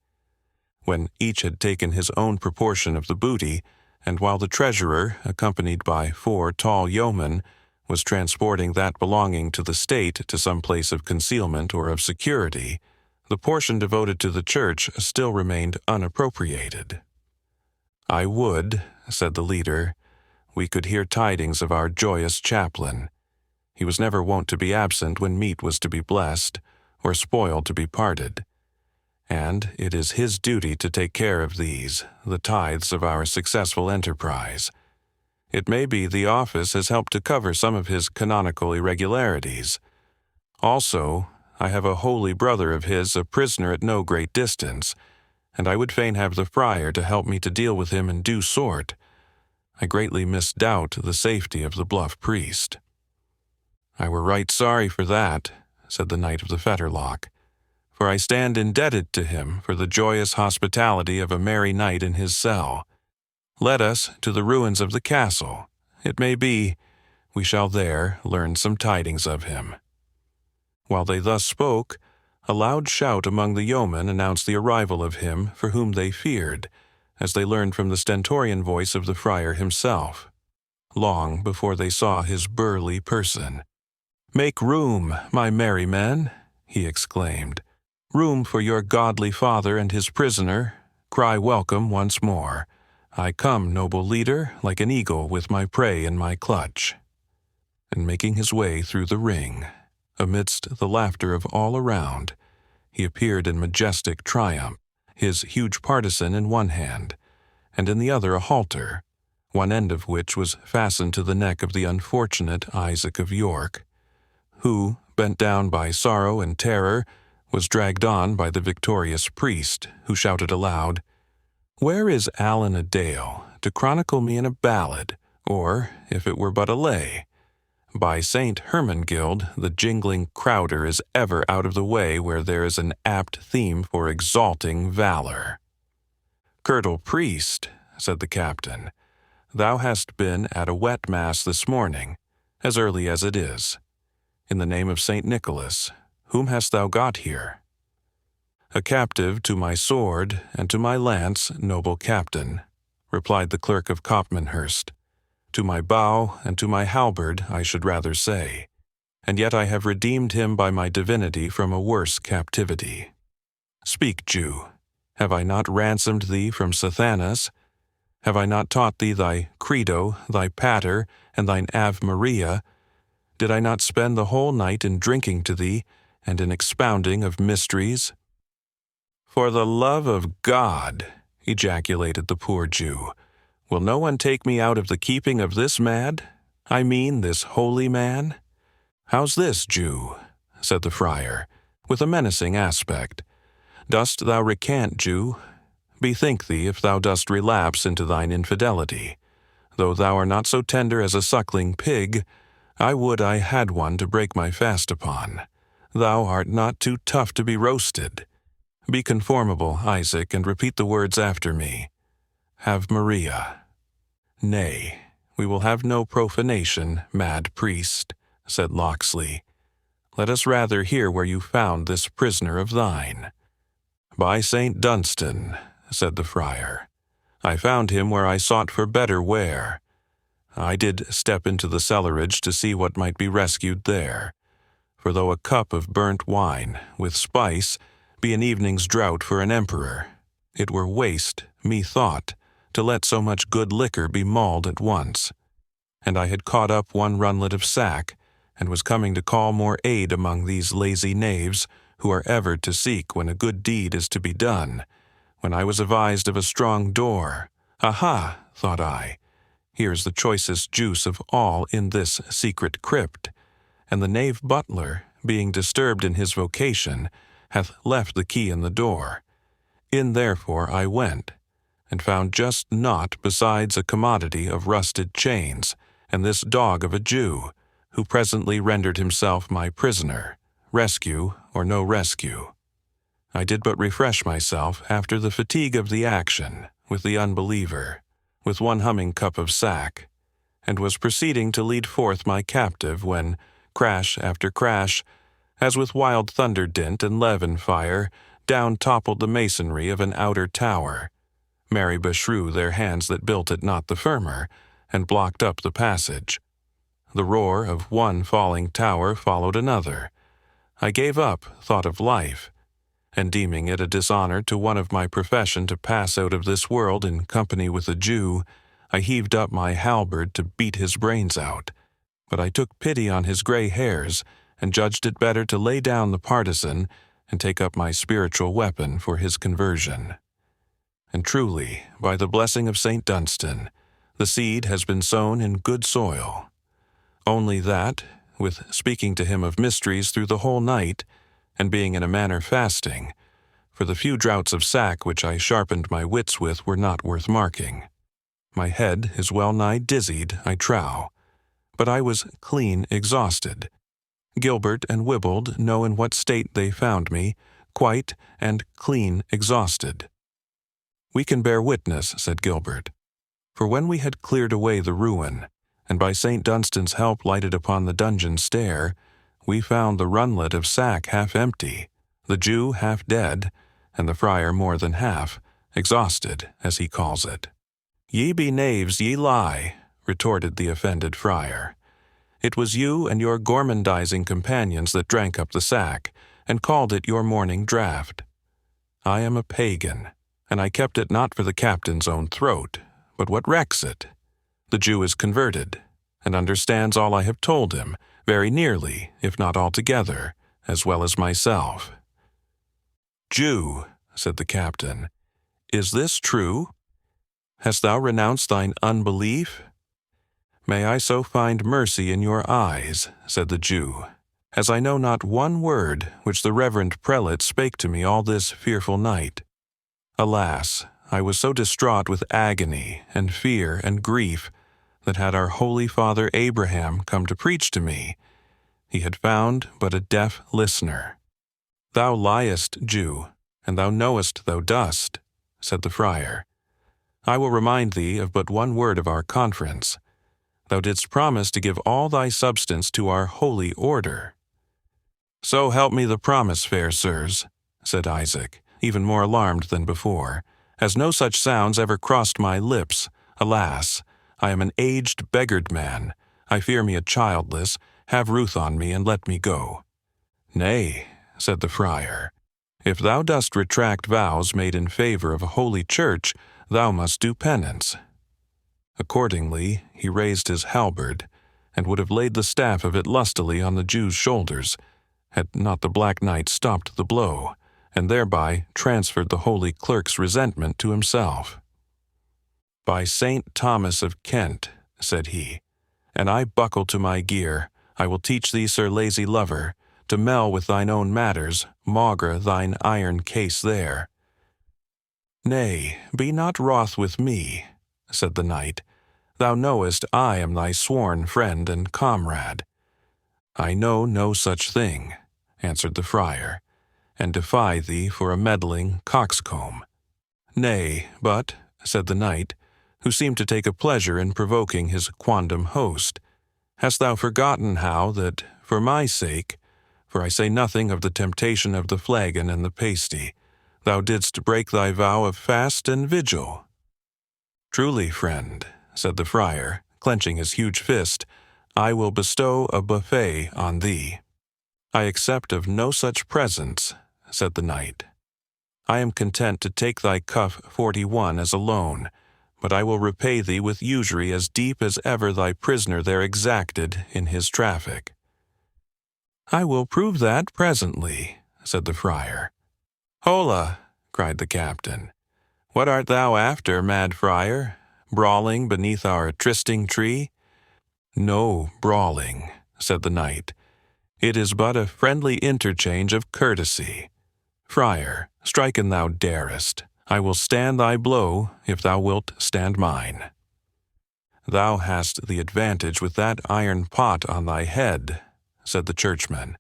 A: When each had taken his own proportion of the booty, and while the treasurer, accompanied by 4 tall yeomen, was transporting that belonging to the state to some place of concealment or of security, the portion devoted to the church still remained unappropriated. "I would," said the leader, "we could hear tidings of our joyous chaplain. He was never wont to be absent when meat was to be blessed, or spoil to be parted. And it is his duty to take care of these, the tithes of our successful enterprise. It may be the office has helped to cover some of his canonical irregularities. Also, I have a holy brother of his a prisoner at no great distance, and I would fain have the friar to help me to deal with him in due sort. I greatly misdoubt the safety of the bluff priest." "I were right sorry for that," said the Knight of the Fetterlock, "for I stand indebted to him for the joyous hospitality of a merry night in his cell. Let us to the ruins of the castle. It may be we shall there learn some tidings of him." While they thus spoke, a loud shout among the yeomen announced the arrival of him for whom they feared, as they learned from the stentorian voice of the friar himself, long before they saw his burly person. "Make room, my merry men," he exclaimed. "Room for your godly father and his prisoner. Cry welcome once more. I come, noble leader, like an eagle with my prey in my clutch." And making his way through the ring, amidst the laughter of all around, he appeared in majestic triumph, his huge partisan in one hand, and in the other a halter, one end of which was fastened to the neck of the unfortunate Isaac of York, who, bent down by sorrow and terror, was dragged on by the victorious priest, who shouted aloud, "Where is Allan a Dale, to chronicle me in a ballad, or, if it were but a lay? By St. Hermangild, the jingling crowder is ever out of the way where there is an apt theme for exalting valor." "Curtal priest," said the captain, "thou hast been at a wet mass this morning, as early as it is. In the name of St. Nicholas, whom hast thou got here?" "A captive to my sword and to my lance, noble captain," replied the clerk of Copmanhurst. "To my bow and to my halberd, I should rather say. And yet I have redeemed him by my divinity from a worse captivity. Speak, Jew, have I not ransomed thee from Sathanas? Have I not taught thee thy credo, thy pater, and thine Ave Maria? Did I not spend the whole night in drinking to thee, and in expounding of mysteries?" "For the love of God," ejaculated the poor Jew, "will no one take me out of the keeping of this this holy man?" "How's this, Jew?" said the friar, with a menacing aspect. "Dost thou recant, Jew? Bethink thee if thou dost relapse into thine infidelity. Though thou art not so tender as a suckling pig, I would I had one to break my fast upon. Thou art not too tough to be roasted. Be conformable, Isaac, and repeat the words after me. Have Maria." "Nay, we will have no profanation, mad priest," said Locksley. "Let us rather hear where you found this prisoner of thine." "By St. Dunstan," said the friar, "I found him where I sought for better wear. I did step into the cellarage to see what might be rescued there. For though a cup of burnt wine, with spice, be an evening's draught for an emperor, it were waste, methought, to let so much good liquor be mauled at once. And I had caught up one runlet of sack, and was coming to call more aid among these lazy knaves, who are ever to seek when a good deed is to be done, when I was avised of a strong door. Aha, thought I, here's the choicest juice of all in this secret crypt, and the knave butler, being disturbed in his vocation, hath left the key in the door. In therefore I went, and found just naught besides a commodity of rusted chains, and this dog of a Jew, who presently rendered himself my prisoner, rescue or no rescue. I did but refresh myself after the fatigue of the action, with the unbeliever, with one humming cup of sack, and was proceeding to lead forth my captive when, crash after crash, as with wild thunder dint and levin fire, down toppled the masonry of an outer tower. Merry beshrew their hands that built it not the firmer, and blocked up the passage. The roar of one falling tower followed another. I gave up thought of life, and deeming it a dishonor to one of my profession to pass out of this world in company with a Jew, I heaved up my halberd to beat his brains out. But I took pity on his gray hairs, and judged it better to lay down the partisan and take up my spiritual weapon for his conversion. And truly, by the blessing of St. Dunstan, the seed has been sown in good soil. Only that, with speaking to him of mysteries through the whole night, and being in a manner fasting, for for the few draughts of sack which I sharpened my wits with were not worth marking. My head is well-nigh dizzied, I trow, but I was clean exhausted. Gilbert and Wibbled know in what state they found me, quite and clean exhausted. We can bear witness, said Gilbert, for when we had cleared away the ruin, and by St. Dunstan's help lighted upon the dungeon stair, we found the runlet of sack half empty, the Jew half dead, and the friar more than half, exhausted, as he calls it. Ye be knaves, ye lie, retorted the offended friar. It was you and your gormandizing companions that drank up the sack, and called it your morning draught. I am a pagan, and I kept it not for the captain's own throat, but what recks it? The Jew is converted, and understands all I have told him, very nearly, if not altogether, as well as myself. Jew, said the captain, is this true? Hast thou renounced thine unbelief? May I so find mercy in your eyes, said the Jew, as I know not one word which the reverend prelate spake to me all this fearful night. Alas, I was so distraught with agony and fear and grief that had our holy father Abraham come to preach to me, he had found but a deaf listener. Thou liest, Jew, and thou knowest thou dost, said the friar. I will remind thee of but one word of our conference. Thou didst promise to give all thy substance to our holy order. So help me the promise, fair sirs, said Isaac, even more alarmed than before, as no such sounds ever crossed my lips. Alas, I am an aged beggared man. I fear me a childless. Have ruth on me, and let me go. Nay, said the friar, if thou dost retract vows made in favor of a holy church, thou must do penance. Accordingly, he raised his halberd, and would have laid the staff of it lustily on the Jew's shoulders, had not the Black Knight stopped the blow, and thereby transferred the holy clerk's resentment to himself. By St. Thomas of Kent, said he, and I buckle to my gear, I will teach thee, sir lazy lover, to mell with thine own matters, maugre thine iron case there. Nay, be not wroth with me, said the knight. Thou knowest I am thy sworn friend and comrade. I know no such thing, answered the friar, and defy thee for a meddling coxcomb. Nay, but, said the knight, who seemed to take a pleasure in provoking his quondam host, hast thou forgotten how that, for my sake, for I say nothing of the temptation of the flagon and the pasty, thou didst break thy vow of fast and vigil? Truly, friend, said the friar, clenching his huge fist, I will bestow a buffet on thee. I accept of no such presents, said the knight. I am content to take thy cuff 41 as a loan, but I will repay thee with usury as deep as ever thy prisoner there exacted in his traffic. I will prove that presently, said the friar. Hola, cried the captain. What art thou after, mad friar? Brawling beneath our trysting tree? No brawling, said the knight. It is but a friendly interchange of courtesy. Friar, strike an thou darest. I will stand thy blow, if thou wilt stand mine. Thou hast the advantage with that iron pot on thy head, said the churchman.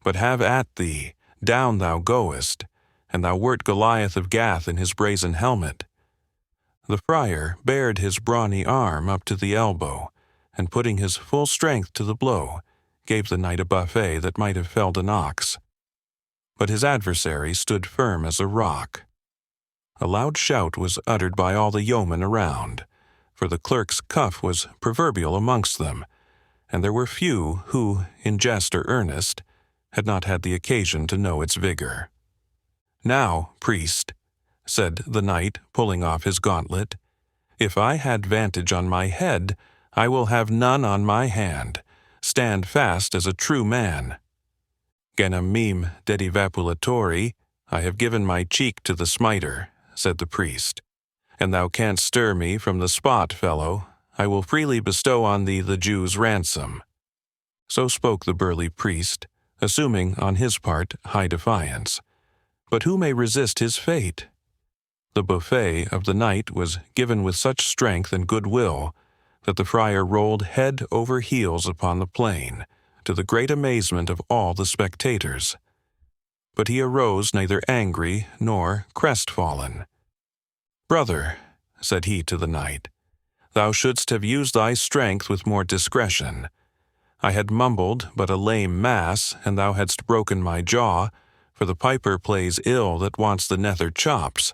A: But have at thee, down thou goest, and thou wert Goliath of Gath in his brazen helmet. The friar bared his brawny arm up to the elbow, and putting his full strength to the blow, gave the knight a buffet that might have felled an ox. But his adversary stood firm as a rock. A loud shout was uttered by all the yeomen around, for the clerk's cuff was proverbial amongst them, and there were few who, in jest or earnest, had not had the occasion to know its vigor. Now, priest, said the knight, pulling off his gauntlet, if I had vantage on my head, I will have none on my hand. Stand fast as a true man. Genam mem dedivapulatori, I have given my cheek to the smiter, said the priest. And thou canst stir me from the spot, fellow. I will freely bestow on thee the Jew's ransom. So spoke the burly priest, assuming on his part high defiance. but who may resist his fate? The buffet of the night was given with such strength and goodwill that the friar rolled head over heels upon the plain, to the great amazement of all the spectators. But he arose neither angry nor crestfallen. "Brother," said he to the knight, "thou shouldst have used thy strength with more discretion. I had mumbled but a lame mass, and thou hadst broken my jaw, for the piper plays ill that wants the nether chops.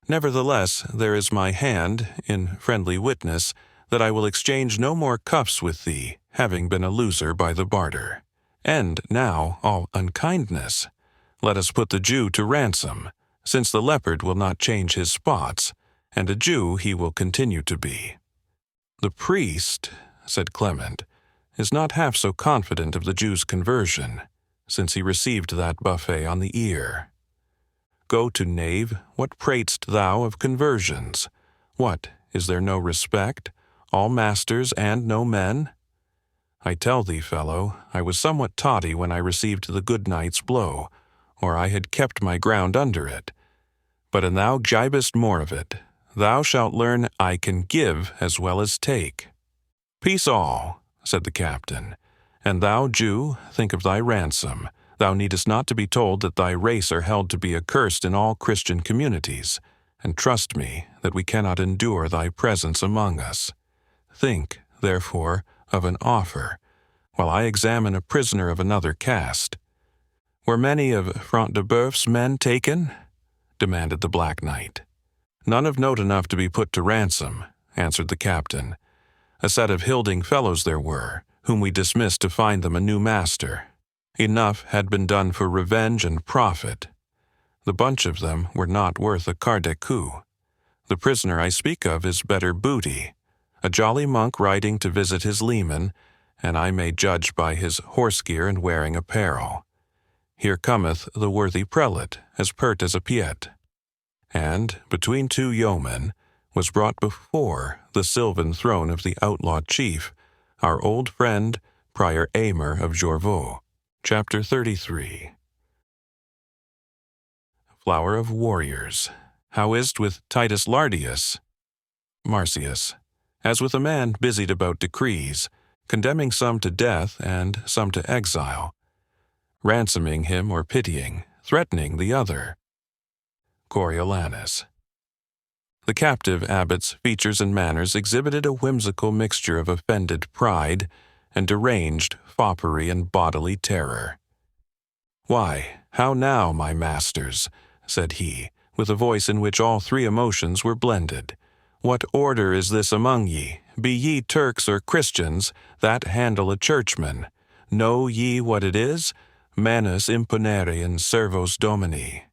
A: Nevertheless, there is my hand, in friendly witness, that I will exchange no more cups with thee, having been a loser by the barter. And now, all unkindness, let us put the Jew to ransom, since the leopard will not change his spots, and a Jew he will continue to be." "The priest," said Clement, "is not half so confident of the Jew's conversion, since he received that buffet on the ear. Go to, knave, what pratest thou of conversions? What, is there no respect, all masters and no men? I tell thee, fellow, I was somewhat totty when I received the good knight's blow, or I had kept my ground under it. But an thou gibest more of it, thou shalt learn I can give as well as take." "Peace all," said the captain, "and thou, Jew, think of thy ransom. Thou needest not to be told that thy race are held to be accursed in all Christian communities, and trust me that we cannot endure thy presence among us. Think, therefore, of an offer, while I examine a prisoner of another caste." "Were many of Front de Boeuf's men taken?" demanded the Black Knight. "None of note enough to be put to ransom," answered the captain. "A set of hilding fellows there were, whom we dismissed to find them a new master. Enough had been done for revenge and profit. The bunch of them were not worth a quart d'écu. The prisoner I speak of is better booty, a jolly monk riding to visit his leman, and I may judge by his horse gear and wearing apparel. Here cometh the worthy prelate, as pert as a piet." And, between two yeomen, was brought before the sylvan throne of the outlawed chief, our old friend, Prior Aymer of Jorvaulx. Chapter 33. Flower of warriors, how is't with Titus Lardius? Marcius. As with a man busied about decrees, condemning some to death and some to exile, ransoming him or pitying, threatening the other. Coriolanus. The captive abbot's features and manners exhibited a whimsical mixture of offended pride and deranged foppery and bodily terror. "Why, how now, my masters?" said he, with a voice in which all three emotions were blended. "What order is this among ye? Be ye Turks or Christians, that handle a churchman? Know ye what it is? Manus imponere in servos Domini.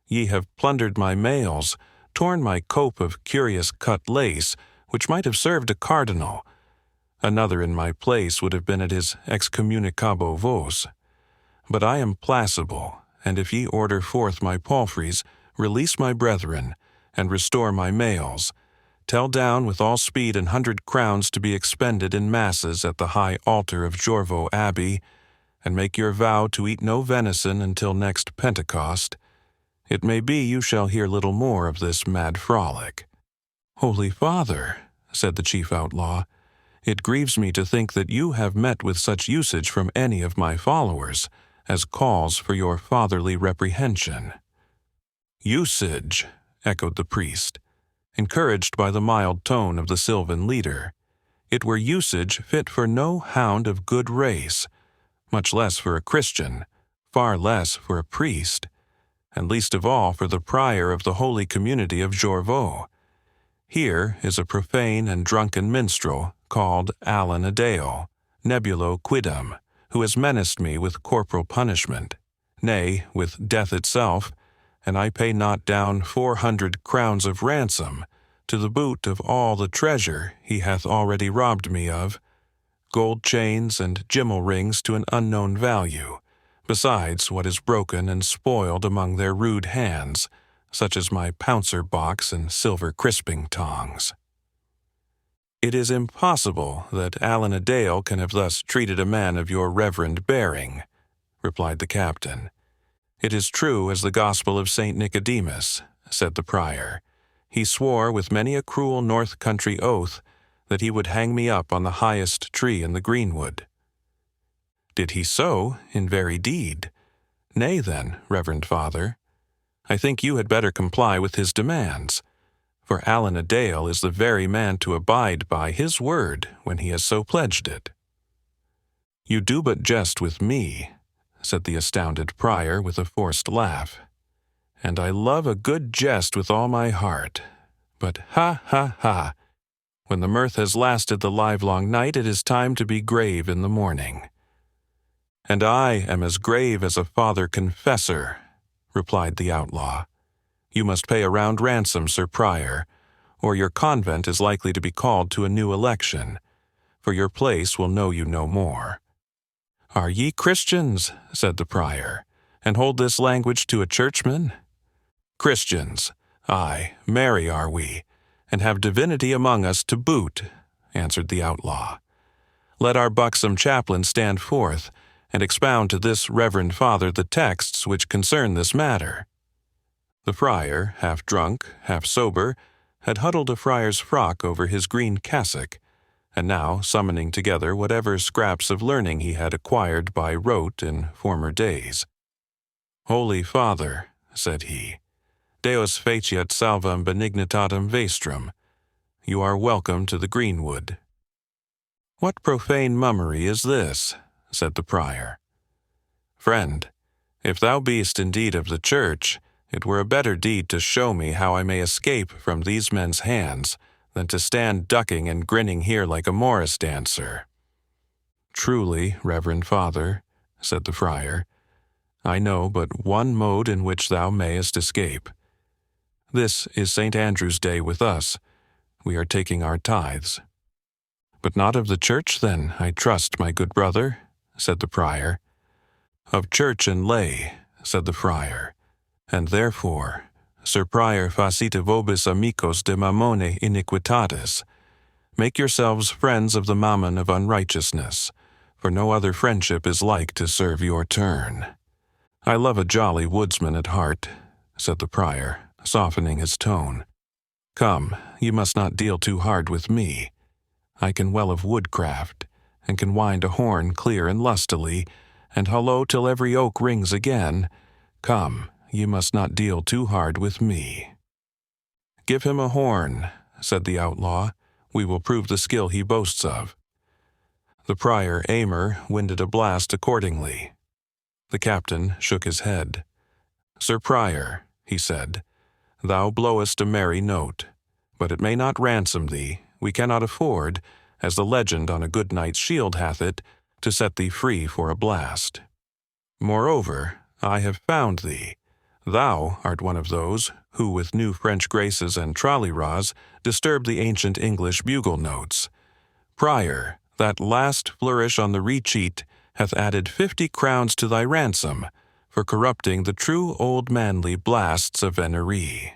A: Ye have plundered my mails, torn my cope of curious cut lace, which might have served a cardinal. Another in my place would have been at his excommunicabo vos. But I am placible, and if ye order forth my palfreys, release my brethren, and restore my mails, tell down with all speed 100 crowns to be expended in masses at the high altar of Jorvaulx Abbey, and make your vow to eat no venison until next Pentecost. It may be you shall hear little more of this mad frolic." "Holy Father," said the chief outlaw, "it grieves me to think that you have met with such usage from any of my followers as calls for your fatherly reprehension." "Usage," echoed the priest, encouraged by the mild tone of the sylvan leader. "It were usage fit for no hound of good race, much less for a Christian, far less for a priest, and least of all for the prior of the holy community of Jorvaulx. Here is a profane and drunken minstrel called Alan a Dale, nebulo quidam, who has menaced me with corporal punishment, nay, with death itself, and I pay not down 400 crowns of ransom, to the boot of all the treasure he hath already robbed me of, gold chains and gimmal rings to an unknown value, besides what is broken and spoiled among their rude hands, such as my pouncer box and silver crisping tongs." "It is impossible that Alan a Dale can have thus treated a man of your reverend bearing," replied the captain. "It is true as the gospel of St. Nicodemus," said the prior. "He swore with many a cruel north country oath that he would hang me up on the highest tree in the greenwood." "Did he so, in very deed? Nay then, reverend father, I think you had better comply with his demands, for Allan a Dale is the very man to abide by his word when he has so pledged it." "You do but jest with me," said the astounded prior with a forced laugh. "And I love a good jest with all my heart. But ha, ha, ha! When the mirth has lasted the livelong night, it is time to be grave in the morning." "And I am as grave as a father confessor," replied the outlaw. "You must pay a round ransom, Sir Prior, or your convent is likely to be called to a new election, for your place will know you no more." "Are ye Christians," said the prior, "and hold this language to a churchman?" "Christians, aye, merry are we, and have divinity among us to boot," answered the outlaw. "Let our buxom chaplain stand forth, and expound to this reverend father the texts which concern this matter." The friar, half drunk, half sober, had huddled a friar's frock over his green cassock, and now summoning together whatever scraps of learning he had acquired by rote in former days. "Holy Father," said he, "Deus faciat salvam benignitatem vestrum. You are welcome to the greenwood." "What profane mummery is this?" said the prior. "Friend, if thou beest indeed of the church, it were a better deed to show me how I may escape from these men's hands than to stand ducking and grinning here like a Morris dancer." "Truly, reverend father," said the friar, "I know but one mode in which thou mayest escape. This is St. Andrew's Day with us. We are taking our tithes." "But not of the church, then, I trust, my good brother," said the prior. "Of church and lay," said the friar, "and therefore, Sir Prior, facite vobis amicos de mammone iniquitatis. Make yourselves friends of the mammon of unrighteousness, for no other friendship is like to serve your turn." "I love a jolly woodsman at heart," said the prior, softening his tone. "Come, you must not deal too hard with me. I can well of woodcraft, and can wind a horn clear and lustily, and hollo till every oak rings again. Come, you must not deal too hard with me." "Give him a horn," said the outlaw. "We will prove the skill he boasts of." The prior Aymer winded a blast accordingly. The captain shook his head. "Sir Prior," he said, "thou blowest a merry note, but it may not ransom thee. We cannot afford, as the legend on a good knight's shield hath it, to set thee free for a blast. Moreover, I have found thee. Thou art one of those who, with new French graces and trolly-ras, disturb the ancient English bugle notes. Prior, that last flourish on the recheat hath added 50 crowns to thy ransom for corrupting the true old manly blasts of venerie."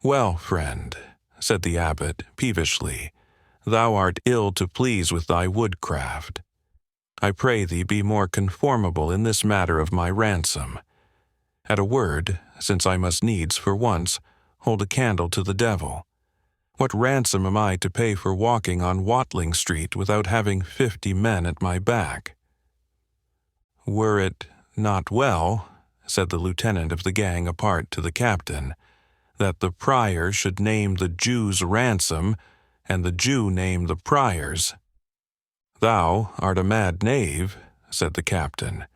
A: "Well, friend," said the abbot peevishly, "thou art ill to please with thy woodcraft. I pray thee be more conformable in this matter of my ransom. At a word, since I must needs, for once, hold a candle to the devil, what ransom am I to pay for walking on Watling Street without having 50 men at my back?" "Were it not well," said the lieutenant of the gang apart to the captain, "that the prior should name the Jew's ransom, and the Jew name the prior's?" "Thou art a mad knave," said the captain,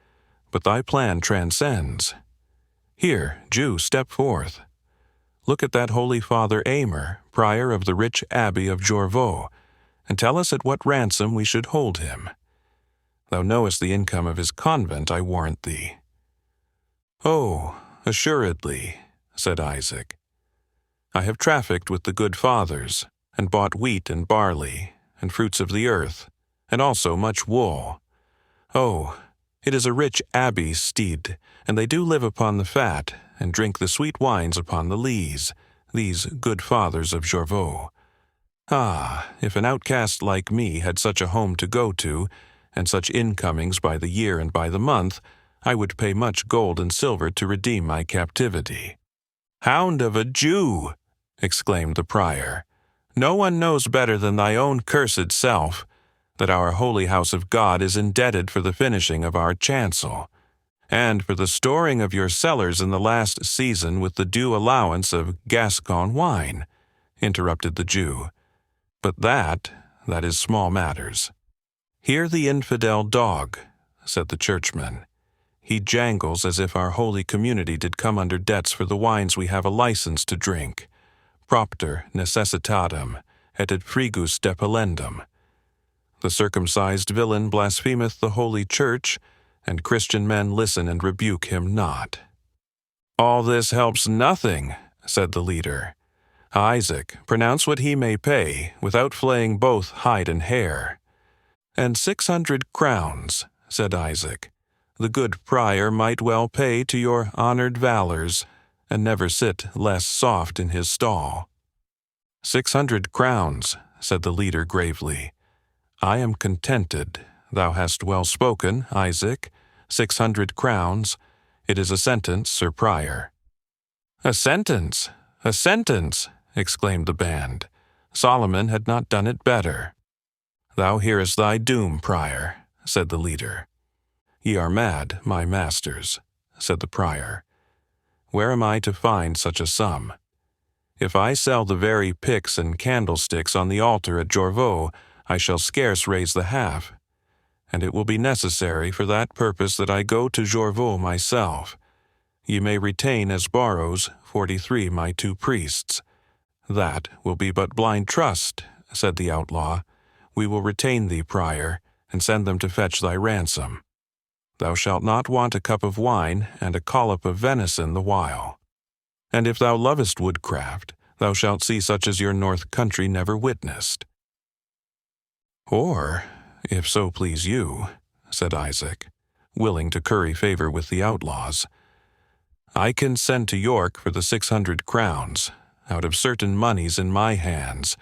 A: "but thy plan transcends. Here, Jew, step forth. Look at that holy Father Aymer, prior of the rich abbey of Jorvaulx, and tell us at what ransom we should hold him. Thou knowest the income of his convent, I warrant thee." "Oh, assuredly," said Isaac. "I have trafficked with the good fathers, and bought wheat and barley, and fruits of the earth, and also much wool. Oh, it is a rich abbey steed, and they do live upon the fat, and drink the sweet wines upon the lees, these good fathers of Jorvaulx. Ah, if an outcast like me had such a home to go to, and such incomings by the year and by the month, I would pay much gold and silver to redeem my captivity." "Hound of a Jew!" exclaimed the prior. "No one knows better than thy own cursed self that our holy house of God is indebted for the finishing of our chancel, and for the storing of your cellars in the last season with the due allowance of Gascon wine," interrupted the Jew. "But that is small matters." "Hear the infidel dog," said the churchman. "He jangles as if our holy community did come under debts for the wines we have a license to drink. Propter necessitatem, et ad frigus depellendum. The circumcised villain blasphemeth the holy church, and Christian men listen and rebuke him not." "All this helps nothing," said the leader. "Isaac, pronounce what he may pay, without flaying both hide and hair." "And 600 crowns," said Isaac. "The good prior might well pay to your honored valors, and never sit less soft in his stall." "600 crowns," said the leader gravely. "I am contented. Thou hast well spoken, Isaac. 600 crowns. It is a sentence, Sir Prior." "A sentence! A sentence!" exclaimed the band. Solomon had not done it better. "Thou hearest thy doom, Prior," said the leader. "Ye are mad, my masters," said the prior. "Where am I to find such a sum? If I sell the very pyx and candlesticks on the altar at Jorvaulx, I shall scarce raise the half, and it will be necessary for that purpose that I go to Jorvaulx myself. Ye may retain as borrows 43 my 2 priests. "That will be but blind trust," said the outlaw. "We will retain thee, prior, and send them to fetch thy ransom. Thou shalt not want a cup of wine and a collop of venison the while. And if thou lovest woodcraft, thou shalt see such as your north country never witnessed." "Or, if so please you," said Isaac, willing to curry favor with the outlaws, "I can send to York for the 600 crowns, out of certain moneys in my hands,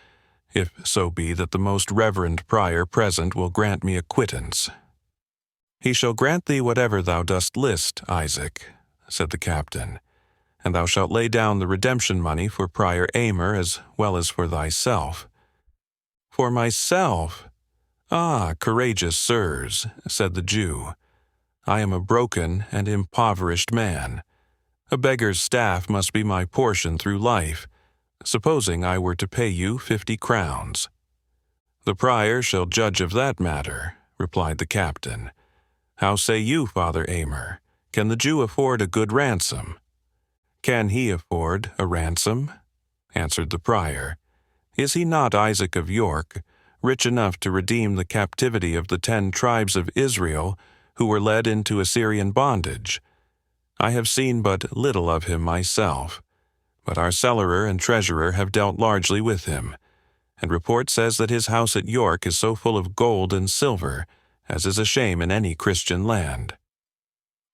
A: if so be that the most reverend prior present will grant me a quittance." "He shall grant thee whatever thou dost list, Isaac," said the captain, "and thou shalt lay down the redemption money for Prior Aymer as well as for thyself." "For myself? Ah, courageous sirs," said the Jew. "I am a broken and impoverished man. A beggar's staff must be my portion through life, supposing I were to pay you 50 crowns. "The prior shall judge of that matter," replied the captain. "How say you, Father Aymer? Can the Jew afford a good ransom?" "Can he afford a ransom?" answered the prior. "Is he not Isaac of York, rich enough to redeem the captivity of the 10 tribes of Israel who were led into Assyrian bondage? I have seen but little of him myself, but our cellarer and treasurer have dealt largely with him, and report says that his house at York is so full of gold and silver as is a shame in any Christian land.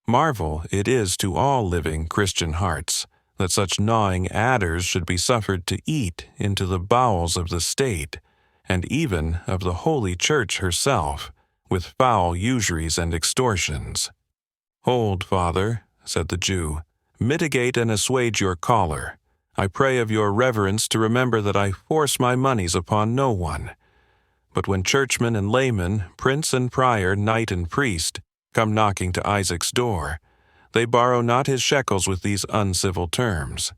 A: Marvel it is to all living Christian hearts that such gnawing adders should be suffered to eat into the bowels of the state, and even of the Holy Church herself, with foul usuries and extortions." "Hold, Father," said the Jew. "Mitigate and assuage your choler. I pray of your reverence to remember that I force my moneys upon no one. But when churchman and layman, prince and prior, knight and priest, come knocking to Isaac's door, they borrow not his shekels with these uncivil terms.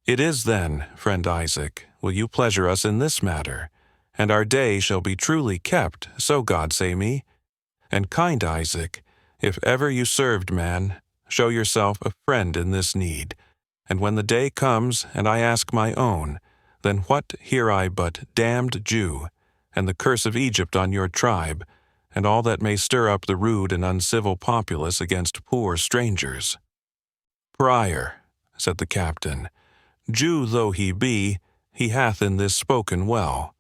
A: It is then, friend Isaac, will you pleasure us in this matter, and our day shall be truly kept, so God say me. And kind Isaac, if ever you served man, show yourself a friend in this need, and when the day comes and I ask my own, then what hear I but damned Jew, and the curse of Egypt on your tribe, and all that may stir up the rude and uncivil populace against poor strangers." "Prior," said the captain, "Jew though he be, he hath in this spoken well.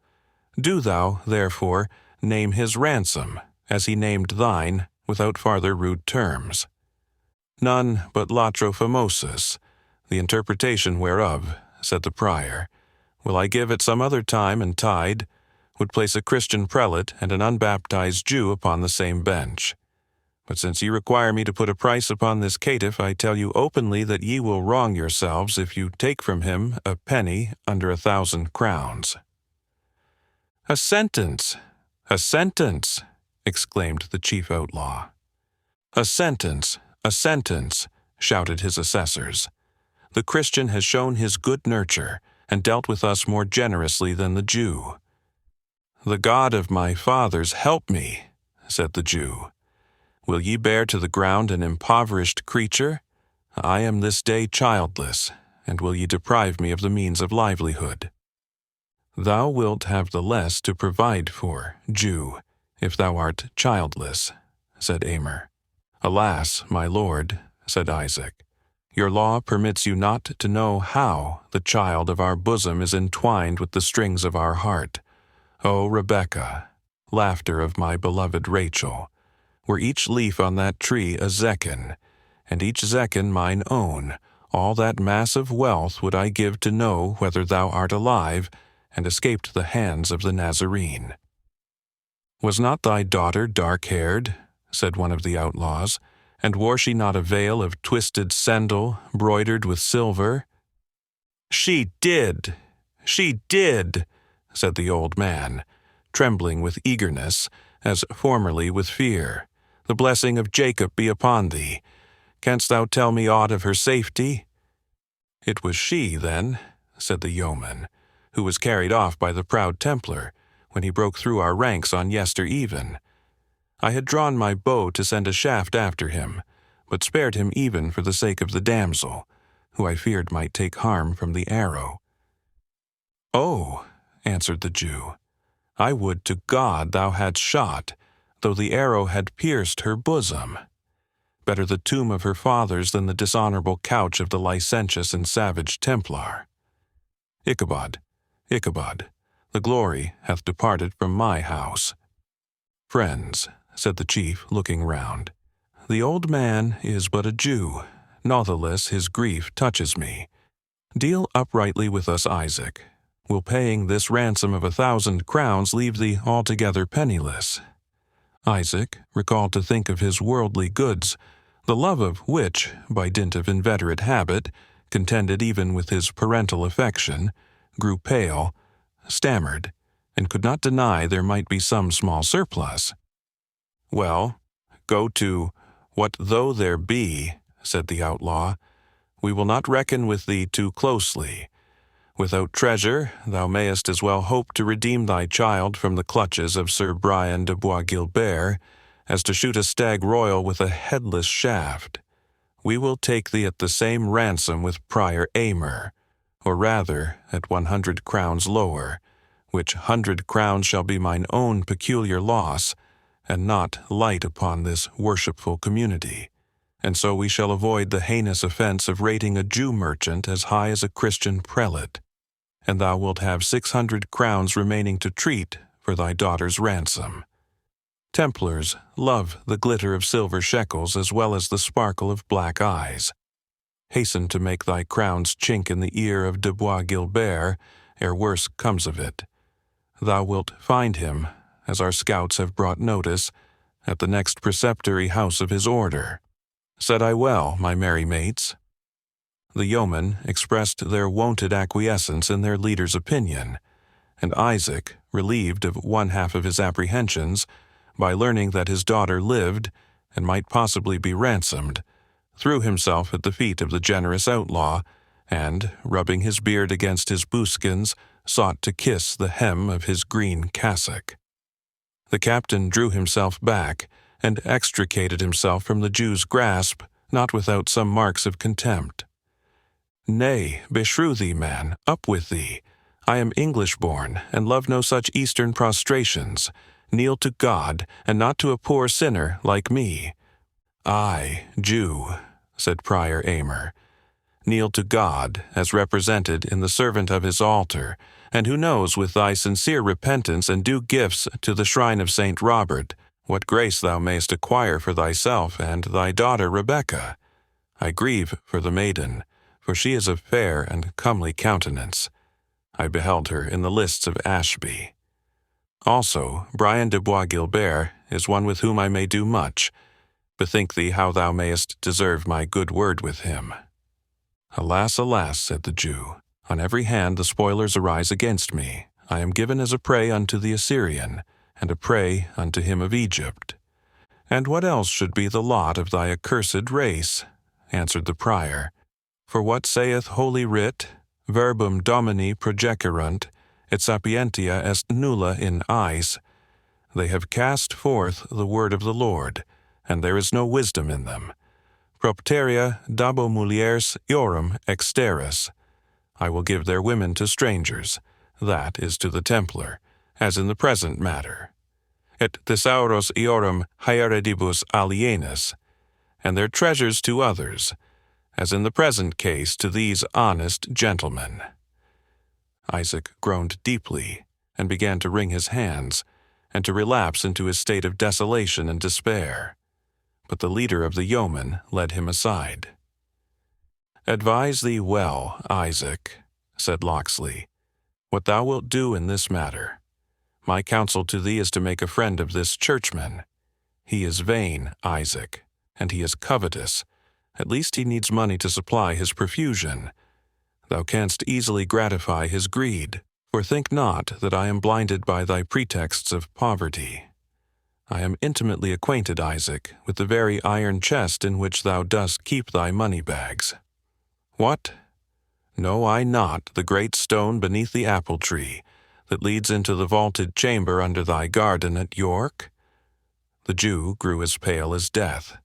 A: Do thou, therefore, name his ransom, as he named thine, without farther rude terms." "None but latro famosus, the interpretation whereof," said the prior, "will I give at some other time and tide, would place a Christian prelate and an unbaptized Jew upon the same bench. But since ye require me to put a price upon this caitiff, I tell you openly that ye will wrong yourselves if you take from him a penny under 1,000 crowns. "A sentence! A sentence!" exclaimed the chief outlaw. "A sentence! A sentence!" shouted his assessors. "The Christian has shown his good nurture, and dealt with us more generously than the Jew." "The God of my fathers help me," said the Jew. "Will ye bear to the ground an impoverished creature? I am this day childless, and will ye deprive me of the means of livelihood?" "Thou wilt have the less to provide for, Jew, if thou art childless," said Aymer. "Alas, my lord," said Isaac, "your law permits you not to know how the child of our bosom is entwined with the strings of our heart. O Rebekah, laughter of my beloved Rachel, were each leaf on that tree a zecchin, and each zecchin mine own, all that mass of wealth would I give to know whether thou art alive, and escaped the hands of the Nazarene." "Was not thy daughter dark-haired?" said one of the outlaws, "and wore she not a veil of twisted sendal, broidered with silver?" "She did! She did!" said the old man, trembling with eagerness, as formerly with fear. "The blessing of Jacob be upon thee. Canst thou tell me aught of her safety?" "It was she, then," said the yeoman, "who was carried off by the proud Templar, when he broke through our ranks on yester even. I had drawn my bow to send a shaft after him, but spared him even for the sake of the damsel, who I feared might take harm from the arrow." "Oh," answered the Jew, "I would to God thou hadst shot, though the arrow had pierced her bosom. Better the tomb of her fathers than the dishonorable couch of the licentious and savage Templar. Ichabod, Ichabod, the glory hath departed from my house." "Friends," said the chief, looking round, "the old man is but a Jew. Natheless his grief touches me. Deal uprightly with us, Isaac. Will paying this ransom of 1,000 crowns leave thee altogether penniless?" Isaac recalled to think of his worldly goods, the love of which, by dint of inveterate habit, contended even with his parental affection, grew pale, stammered, and could not deny there might be some small surplus. "Well, go to what though there be," said the outlaw. "We will not reckon with thee too closely. Without treasure, thou mayest as well hope to redeem thy child from the clutches of Sir Brian de Bois Guilbert as to shoot a stag royal with a headless shaft. We will take thee at the same ransom with Prior Aymer, or rather at 100 crowns lower, which 100 crowns shall be mine own peculiar loss, and not light upon this worshipful community. And so we shall avoid the heinous offense of rating a Jew merchant as high as a Christian prelate. And thou wilt have 600 crowns remaining to treat for thy daughter's ransom. Templars love the glitter of silver shekels as well as the sparkle of black eyes. Hasten to make thy crowns chink in the ear of de Bois Guilbert, ere worse comes of it. Thou wilt find him, as our scouts have brought notice, at the next preceptory house of his order. Said I well, my merry mates?" The yeomen expressed their wonted acquiescence in their leader's opinion, and Isaac, relieved of one half of his apprehensions, by learning that his daughter lived and might possibly be ransomed, threw himself at the feet of the generous outlaw, and, rubbing his beard against his buskins, sought to kiss the hem of his green cassock. The captain drew himself back, and extricated himself from the Jew's grasp, not without some marks of contempt. "Nay, beshrew thee, man, up with thee. I am English-born, and love no such Eastern prostrations. Kneel to God, and not to a poor sinner like me." "I, Jew," said Prior Aymer, "kneel to God, as represented in the servant of his altar, and who knows with thy sincere repentance and due gifts to the shrine of Saint Robert, what grace thou mayst acquire for thyself and thy daughter Rebekah. I grieve for the maiden, for she is of fair and comely countenance. I beheld her in the lists of Ashby. Also, Brian de Bois Guilbert is one with whom I may do much. Bethink thee how thou mayest deserve my good word with him." "Alas, alas," said the Jew, "on every hand the spoilers arise against me. I am given as a prey unto the Assyrian, and a prey unto him of Egypt." "And what else should be the lot of thy accursed race?" answered the prior. "For what saith Holy Writ? Verbum Domini projecerunt, et sapientia est nulla in eis. They have cast forth the word of the Lord, and there is no wisdom in them. Propteria dabo mulieres eorum exteris. I will give their women to strangers, that is to the Templar, as in the present matter. Et thesauros eorum hieredibus alienis, and their treasures to others, as in the present case to these honest gentlemen." Isaac groaned deeply, and began to wring his hands, and to relapse into his state of desolation and despair. But the leader of the yeomen led him aside. "Advise thee well, Isaac," said Locksley, "what thou wilt do in this matter. My counsel to thee is to make a friend of this churchman. He is vain, Isaac, and he is covetous. At least he needs money to supply his profusion. Thou canst easily gratify his greed, for think not that I am blinded by thy pretexts of poverty. I am intimately acquainted, Isaac, with the very iron chest in which thou dost keep thy money-bags. What? Know I not the great stone beneath the apple tree that leads into the vaulted chamber under thy garden at York?" The Jew grew as pale as death.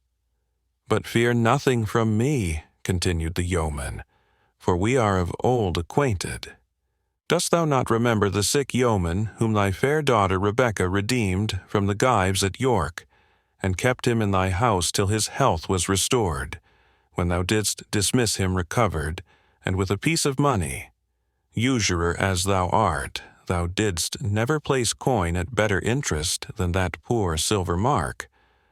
A: "But fear nothing from me," continued the yeoman, "for we are of old acquainted. Dost thou not remember the sick yeoman whom thy fair daughter Rebecca redeemed from the gyves at York, and kept him in thy house till his health was restored, when thou didst dismiss him recovered, and with a piece of money? Usurer as thou art, thou didst never place coin at better interest than that poor silver mark,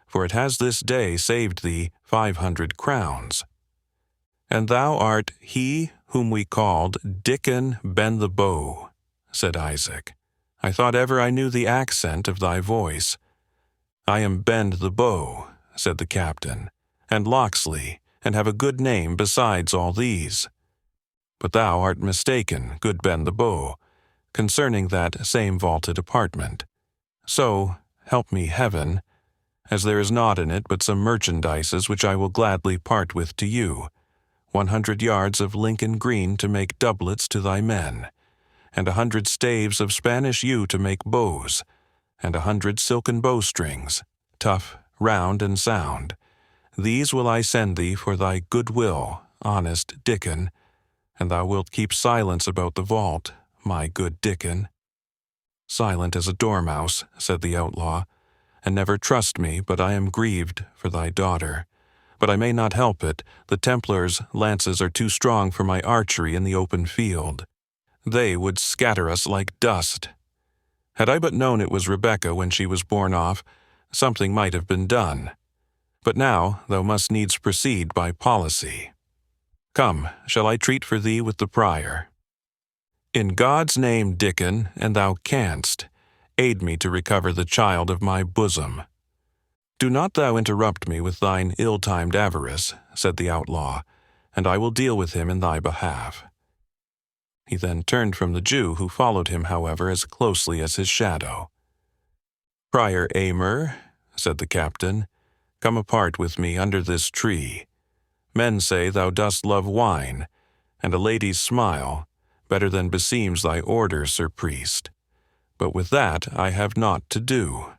A: for it has this day saved thee 500 crowns. And thou art he whom we called Dickon Ben the Bow," said Isaac. "I thought ever I knew the accent of thy voice." "I am Bend the Bow," said the captain, "and Locksley, and have a good name besides all these. But thou art mistaken, good Ben the Bow, concerning that same vaulted apartment. So, help me heaven, as there is naught in it but some merchandises which I will gladly part with to you, 100 yards of Lincoln green to make doublets to thy men, and 100 staves of Spanish yew to make bows, and 100 silken bowstrings, tough, round, and sound. These will I send thee for thy good will, honest Dickon, and thou wilt keep silence about the vault, my good Dickon." "Silent as a dormouse," said the outlaw, "and never trust me, but I am grieved for thy daughter. But I may not help it, the Templars' lances are too strong for my archery in the open field. They would scatter us like dust. Had I but known it was Rebecca when she was borne off, something might have been done. But now thou must needs proceed by policy. Come, shall I treat for thee with the prior? In God's name, Dickon, and thou canst, aid me to recover the child of my bosom." "Do not thou interrupt me with thine ill-timed avarice," said the outlaw, "and I will deal with him in thy behalf." He then turned from the Jew, who followed him, however, as closely as his shadow. "Prior Aymer," said the captain, "come apart with me under this tree. Men say thou dost love wine, and a lady's smile, better than beseems thy order, Sir Priest. But with that I have naught to do.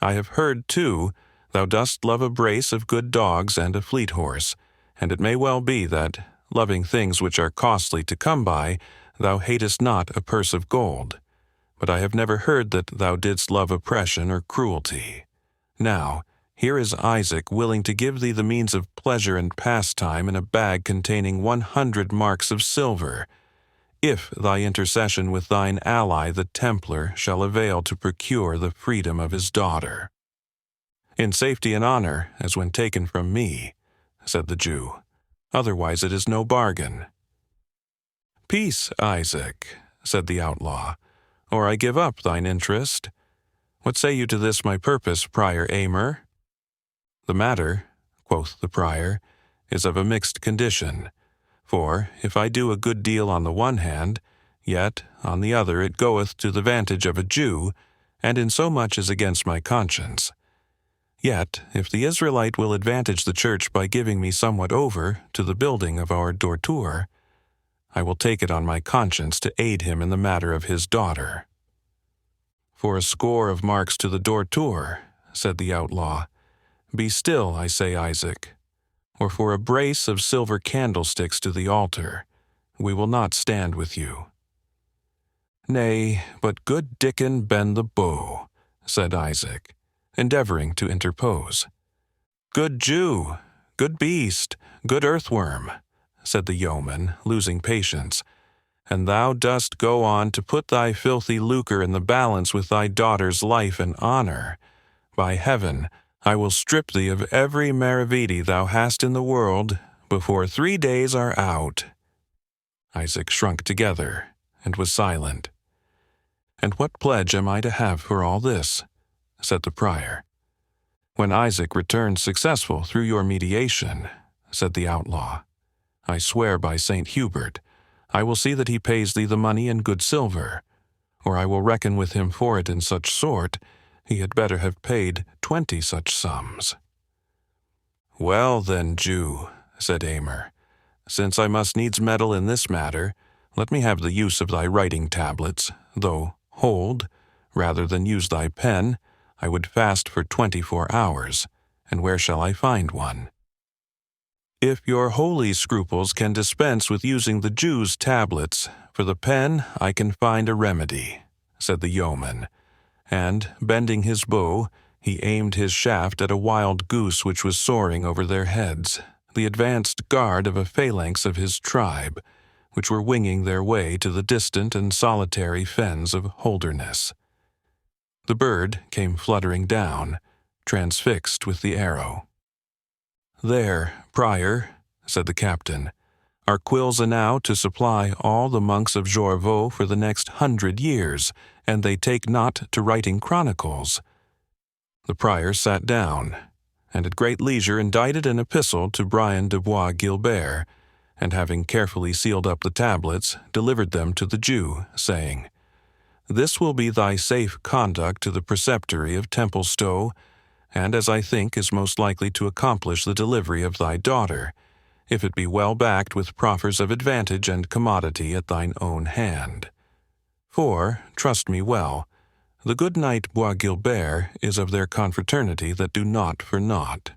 A: I have heard, too, thou dost love a brace of good dogs and a fleet horse, and it may well be that, loving things which are costly to come by, thou hatest not a purse of gold. But I have never heard that thou didst love oppression or cruelty. Now, here is Isaac willing to give thee the means of pleasure and pastime in a bag containing 100 marks of silver, if thy intercession with thine ally the Templar shall avail to procure the freedom of his daughter." "In safety and honor, as when taken from me," said the Jew. "Otherwise it is no bargain." "Peace, Isaac," said the outlaw, "or I give up thine interest. What say you to this my purpose, Prior Aymer?" The matter, quoth the prior, is of a mixed condition. For if I do a good deal on the one hand, yet on the other it goeth to the vantage of a Jew, and in so much is against my conscience. Yet if the Israelite will advantage the church by giving me somewhat over to the building of our dortour, I will take it on my conscience to aid him in the matter of his daughter. For a score of marks to the dortour, said the outlaw, be still, I say, Isaac, or for a brace of silver candlesticks to the altar, we will not stand with you. Nay, but good Dickon bend the bow, said Isaac, endeavoring to interpose. Good Jew, good beast, good earthworm, said the yeoman, losing patience, and thou dost go on to put thy filthy lucre in the balance with thy daughter's life and honor. By heaven, I will strip thee of every maravedi thou hast in the world before 3 days are out. Isaac shrunk together and was silent. And what pledge am I to have for all this? Said the prior. When Isaac returns successful through your mediation, said the outlaw, I swear by St. Hubert, I will see that he pays thee the money in good silver, or I will reckon with him for it in such sort, he had better have paid 20 such sums. Well then, Jew, said Aymer, since I must needs meddle in this matter, let me have the use of thy writing tablets, though, hold, rather than use thy pen, I would fast for 24 hours, and where shall I find one? If your holy scruples can dispense with using the Jew's tablets, for the pen I can find a remedy, said the yeoman, and, bending his bow, he aimed his shaft at a wild goose which was soaring over their heads, the advanced guard of a phalanx of his tribe, which were winging their way to the distant and solitary fens of Holderness. The bird came fluttering down, transfixed with the arrow. There, prior, said the captain, are quills enow to supply all the monks of Jorvaulx for the next 100 years, and they take not to writing chronicles. The prior sat down, and at great leisure indited an epistle to Brian de Bois Guilbert, and having carefully sealed up the tablets, delivered them to the Jew, saying, This will be thy safe conduct to the preceptory of Templestowe, and as I think is most likely to accomplish the delivery of thy daughter, if it be well backed with proffers of advantage and commodity at thine own hand. For, trust me well, the good knight Bois Guilbert is of their confraternity that do naught for naught.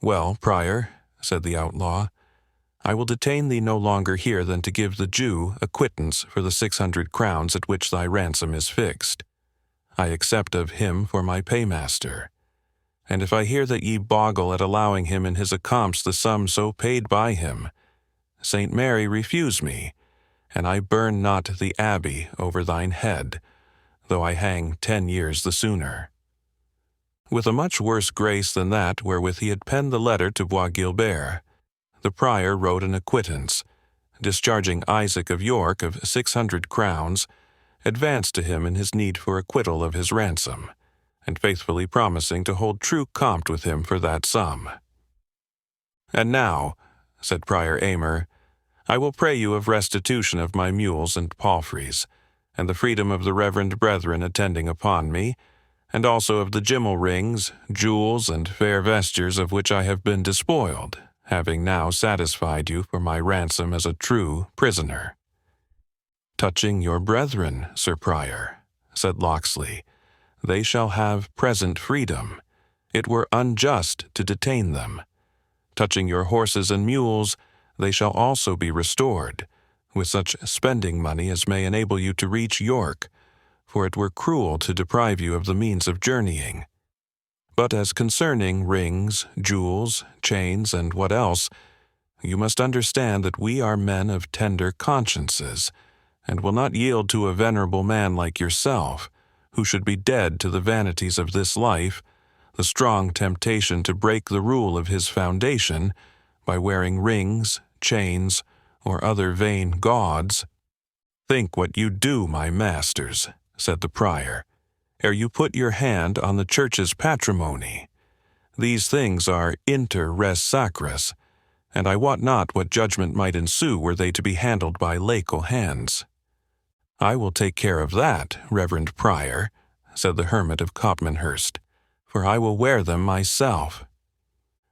A: Well, prior, said the outlaw, I will detain thee no longer here than to give the Jew a quittance for the 600 crowns at which thy ransom is fixed. I accept of him for my paymaster. And if I hear that ye boggle at allowing him in his accompts the sum so paid by him, Saint Mary refuse me, and I burn not the abbey over thine head, though I hang 10 years the sooner. With a much worse grace than that wherewith he had penned the letter to Bois Guilbert, the prior wrote an acquittance, discharging Isaac of York of 600 crowns, advanced to him in his need for acquittal of his ransom, and faithfully promising to hold true compt with him for that sum. And now, said Prior Aymer, I will pray you of restitution of my mules and palfreys, and the freedom of the reverend brethren attending upon me, and also of the gimmal rings, jewels, and fair vestures of which I have been despoiled, having now satisfied you for my ransom as a true prisoner. Touching your brethren, Sir Prior, said Locksley, they shall have present freedom. It were unjust to detain them. Touching your horses and mules, they shall also be restored, with such spending money as may enable you to reach York, for it were cruel to deprive you of the means of journeying. But as concerning rings, jewels, chains, and what else, you must understand that we are men of tender consciences, and will not yield to a venerable man like yourself, who should be dead to the vanities of this life, the strong temptation to break the rule of his foundation by wearing rings, chains, or other vain gauds. Think what you do, my masters, said the prior, ere you put your hand on the church's patrimony. These things are inter res sacras, and I wot not what judgment might ensue were they to be handled by laical hands." "I will take care of that, Reverend Prior," said the hermit of Copmanhurst, "for I will wear them myself."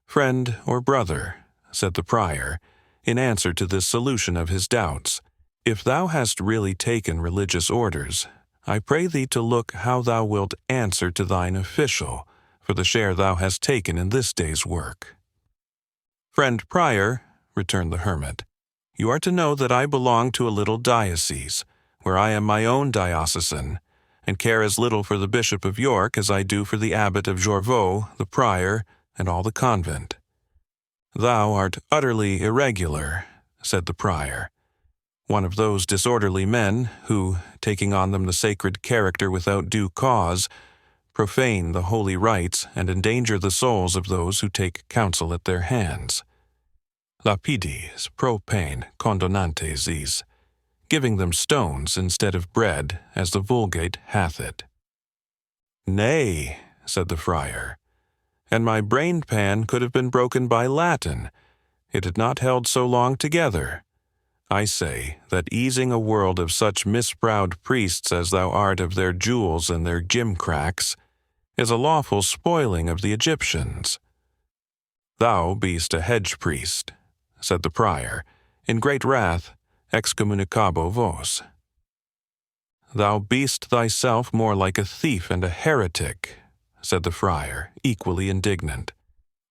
A: "Friend or brother," said the prior, in answer to this solution of his doubts, "if thou hast really taken religious orders, I pray thee to look how thou wilt answer to thine official for the share thou hast taken in this day's work." "Friend Prior," returned the hermit, "you are to know that I belong to a little diocese, where I am my own diocesan, and care as little for the Bishop of York as I do for the Abbot of Jorvaulx, the prior, and all the convent." "Thou art utterly irregular," said the prior, "one of those disorderly men who, taking on them the sacred character without due cause, profane the holy rites and endanger the souls of those who take counsel at their hands. Lapides propane condonantes is, giving them stones instead of bread, as the Vulgate hath it." "Nay," said the friar, "and my brain-pan could have been broken by Latin. It had not held so long together. I say that easing a world of such misproud priests as thou art of their jewels and their gimcracks is a lawful spoiling of the Egyptians." "Thou beest a hedge priest," said the prior, in great wrath, excommunicabo vos. "Thou beest thyself more like a thief and a heretic," said the friar, equally indignant.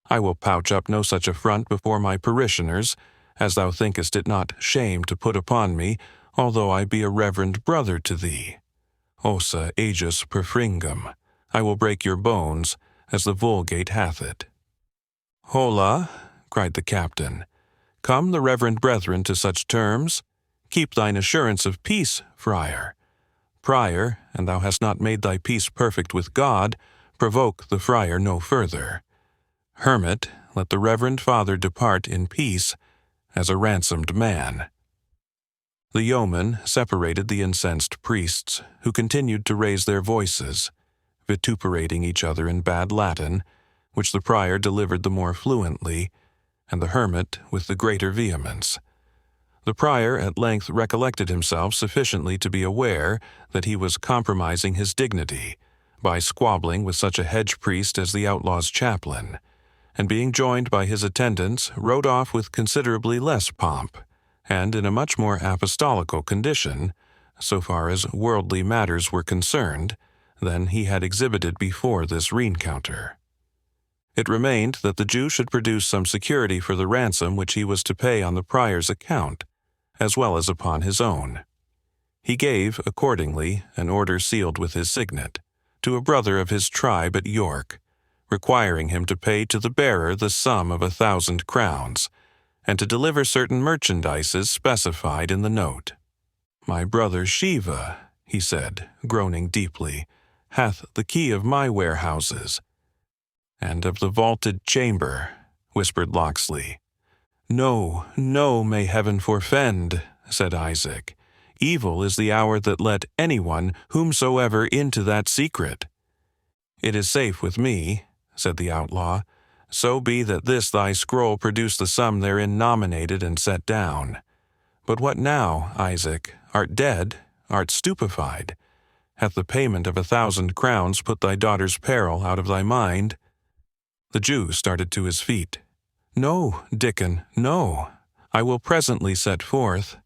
A: "I will pouch up no such affront before my parishioners, as thou thinkest it not shame to put upon me, although I be a reverend brother to thee. Ossa aegis perfringam, I will break your bones, as the Vulgate hath it." "Hola," cried the captain, "come the reverend brethren to such terms? Keep thine assurance of peace, friar. Prior, and thou hast not made thy peace perfect with God, provoke the friar no further. Hermit, let the reverend father depart in peace, as a ransomed man." The yeomen separated the incensed priests, who continued to raise their voices, vituperating each other in bad Latin, which the prior delivered the more fluently, and the hermit with the greater vehemence. The prior at length recollected himself sufficiently to be aware that he was compromising his dignity by squabbling with such a hedge priest as the outlaw's chaplain, and being joined by his attendants, rode off with considerably less pomp, and in a much more apostolical condition, so far as worldly matters were concerned, than he had exhibited before this rencounter. It remained that the Jew should produce some security for the ransom which he was to pay on the prior's account, as well as upon his own. He gave, accordingly, an order sealed with his signet, to a brother of his tribe at York, requiring him to pay to the bearer the sum of 1,000 crowns, and to deliver certain merchandises specified in the note. "My brother Shiva," he said, groaning deeply, "hath the key of my warehouses." "And of the vaulted chamber," whispered Locksley. "No, no, may heaven forfend," said Isaac. "Evil is the hour that let anyone, whomsoever, into that secret." "It is safe with me," said the outlaw. "So be that this thy scroll produce the sum therein nominated and set down. But what now, Isaac? Art dead? Art stupefied? Hath the payment of 1,000 crowns put thy daughter's peril out of thy mind?" The Jew started to his feet. "No, Dickon, no. I will presently set forth.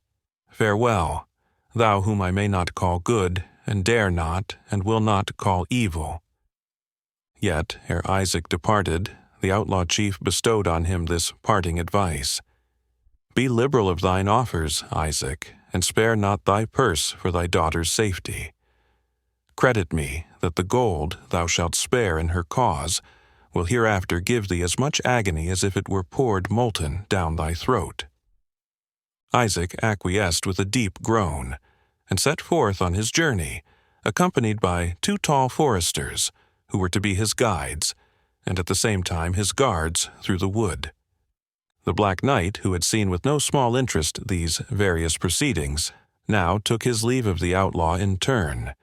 A: Farewell, thou whom I may not call good, and dare not, and will not call evil." Yet, ere Isaac departed, the outlaw chief bestowed on him this parting advice. "Be liberal of thine offers, Isaac, and spare not thy purse for thy daughter's safety. Credit me that the gold thou shalt spare in her cause will hereafter give thee as much agony as if it were poured molten down thy throat." Isaac acquiesced with a deep groan, and set forth on his journey, accompanied by 2 tall foresters, who were to be his guides, and at the same time his guards through the wood. The Black Knight, who had seen with no small interest these various proceedings, now took his leave of the outlaw in turn.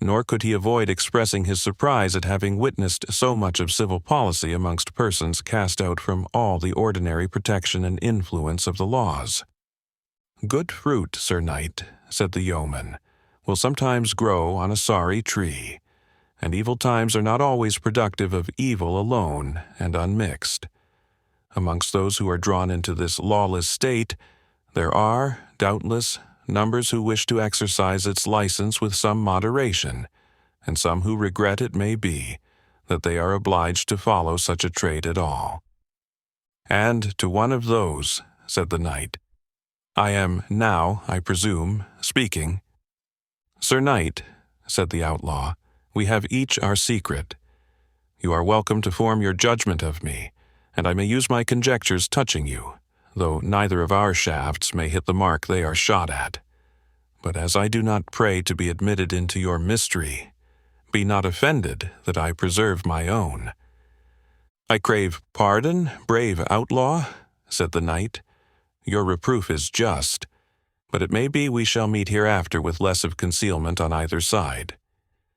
A: nor could he avoid expressing his surprise at having witnessed so much of civil policy amongst persons cast out from all the ordinary protection and influence of the laws. "Good fruit, Sir Knight," said the yeoman, "will sometimes grow on a sorry tree, and evil times are not always productive of evil alone and unmixed. Amongst those who are drawn into this lawless state, there are, doubtless, numbers who wish to exercise its license with some moderation, and some who regret, it may be, that they are obliged to follow such a trade at all. And to one of those," said the knight, "I am now, I presume, speaking." "Sir Knight," said the outlaw, "we have each our secret. You are welcome to form your judgment of me, and I may use my conjectures touching you, though neither of our shafts may hit the mark they are shot at. But as I do not pray to be admitted into your mystery, be not offended that I preserve my own." "I crave pardon, brave outlaw," said the knight. "Your reproof is just, but it may be we shall meet hereafter with less of concealment on either side.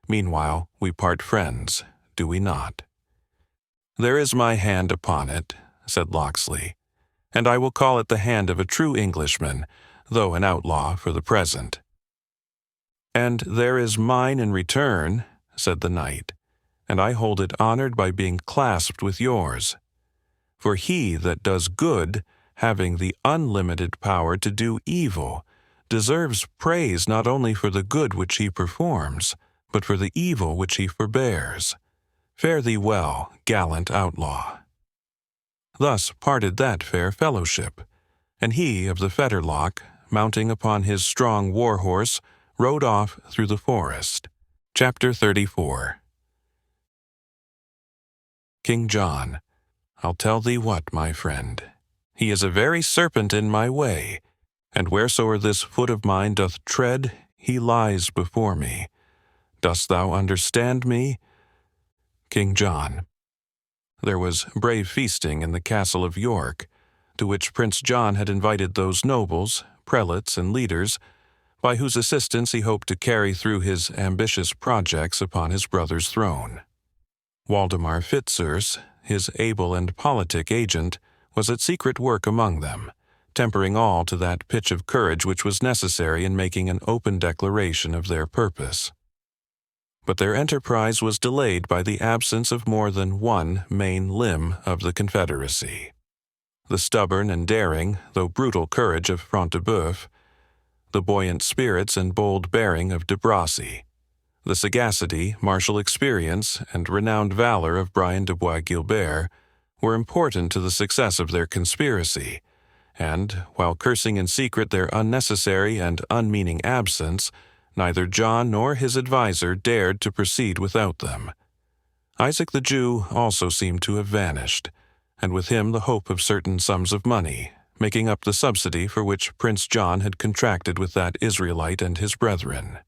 A: Meanwhile, we part friends, do we not?" "There is my hand upon it," said Locksley, "and I will call it the hand of a true Englishman, though an outlaw for the present." "And there is mine in return," said the knight, "and I hold it honored by being clasped with yours. For he that does good, having the unlimited power to do evil, deserves praise not only for the good which he performs, but for the evil which he forbears. Fare thee well, gallant outlaw." Thus parted that fair fellowship, and he of the fetterlock, mounting upon his strong war-horse, rode off through the forest. Chapter 34. King John. "I'll tell thee what, my friend. He is a very serpent in my way, and wheresoe'er this foot of mine doth tread, he lies before me. Dost thou understand me?" King John. There was brave feasting in the castle of York, to which Prince John had invited those nobles, prelates, and leaders, by whose assistance he hoped to carry through his ambitious projects upon his brother's throne. Waldemar Fitzurse, his able and politic agent, was at secret work among them, tempering all to that pitch of courage which was necessary in making an open declaration of their purpose. But their enterprise was delayed by the absence of more than one main limb of the Confederacy. The stubborn and daring, though brutal courage of Front de Bœuf, the buoyant spirits and bold bearing of de Bracy, the sagacity, martial experience, and renowned valor of Brian de Bois Guilbert were important to the success of their conspiracy, and, while cursing in secret their unnecessary and unmeaning absence, neither John nor his adviser dared to proceed without them. Isaac the Jew also seemed to have vanished, and with him the hope of certain sums of money, making up the subsidy for which Prince John had contracted with that Israelite and his brethren.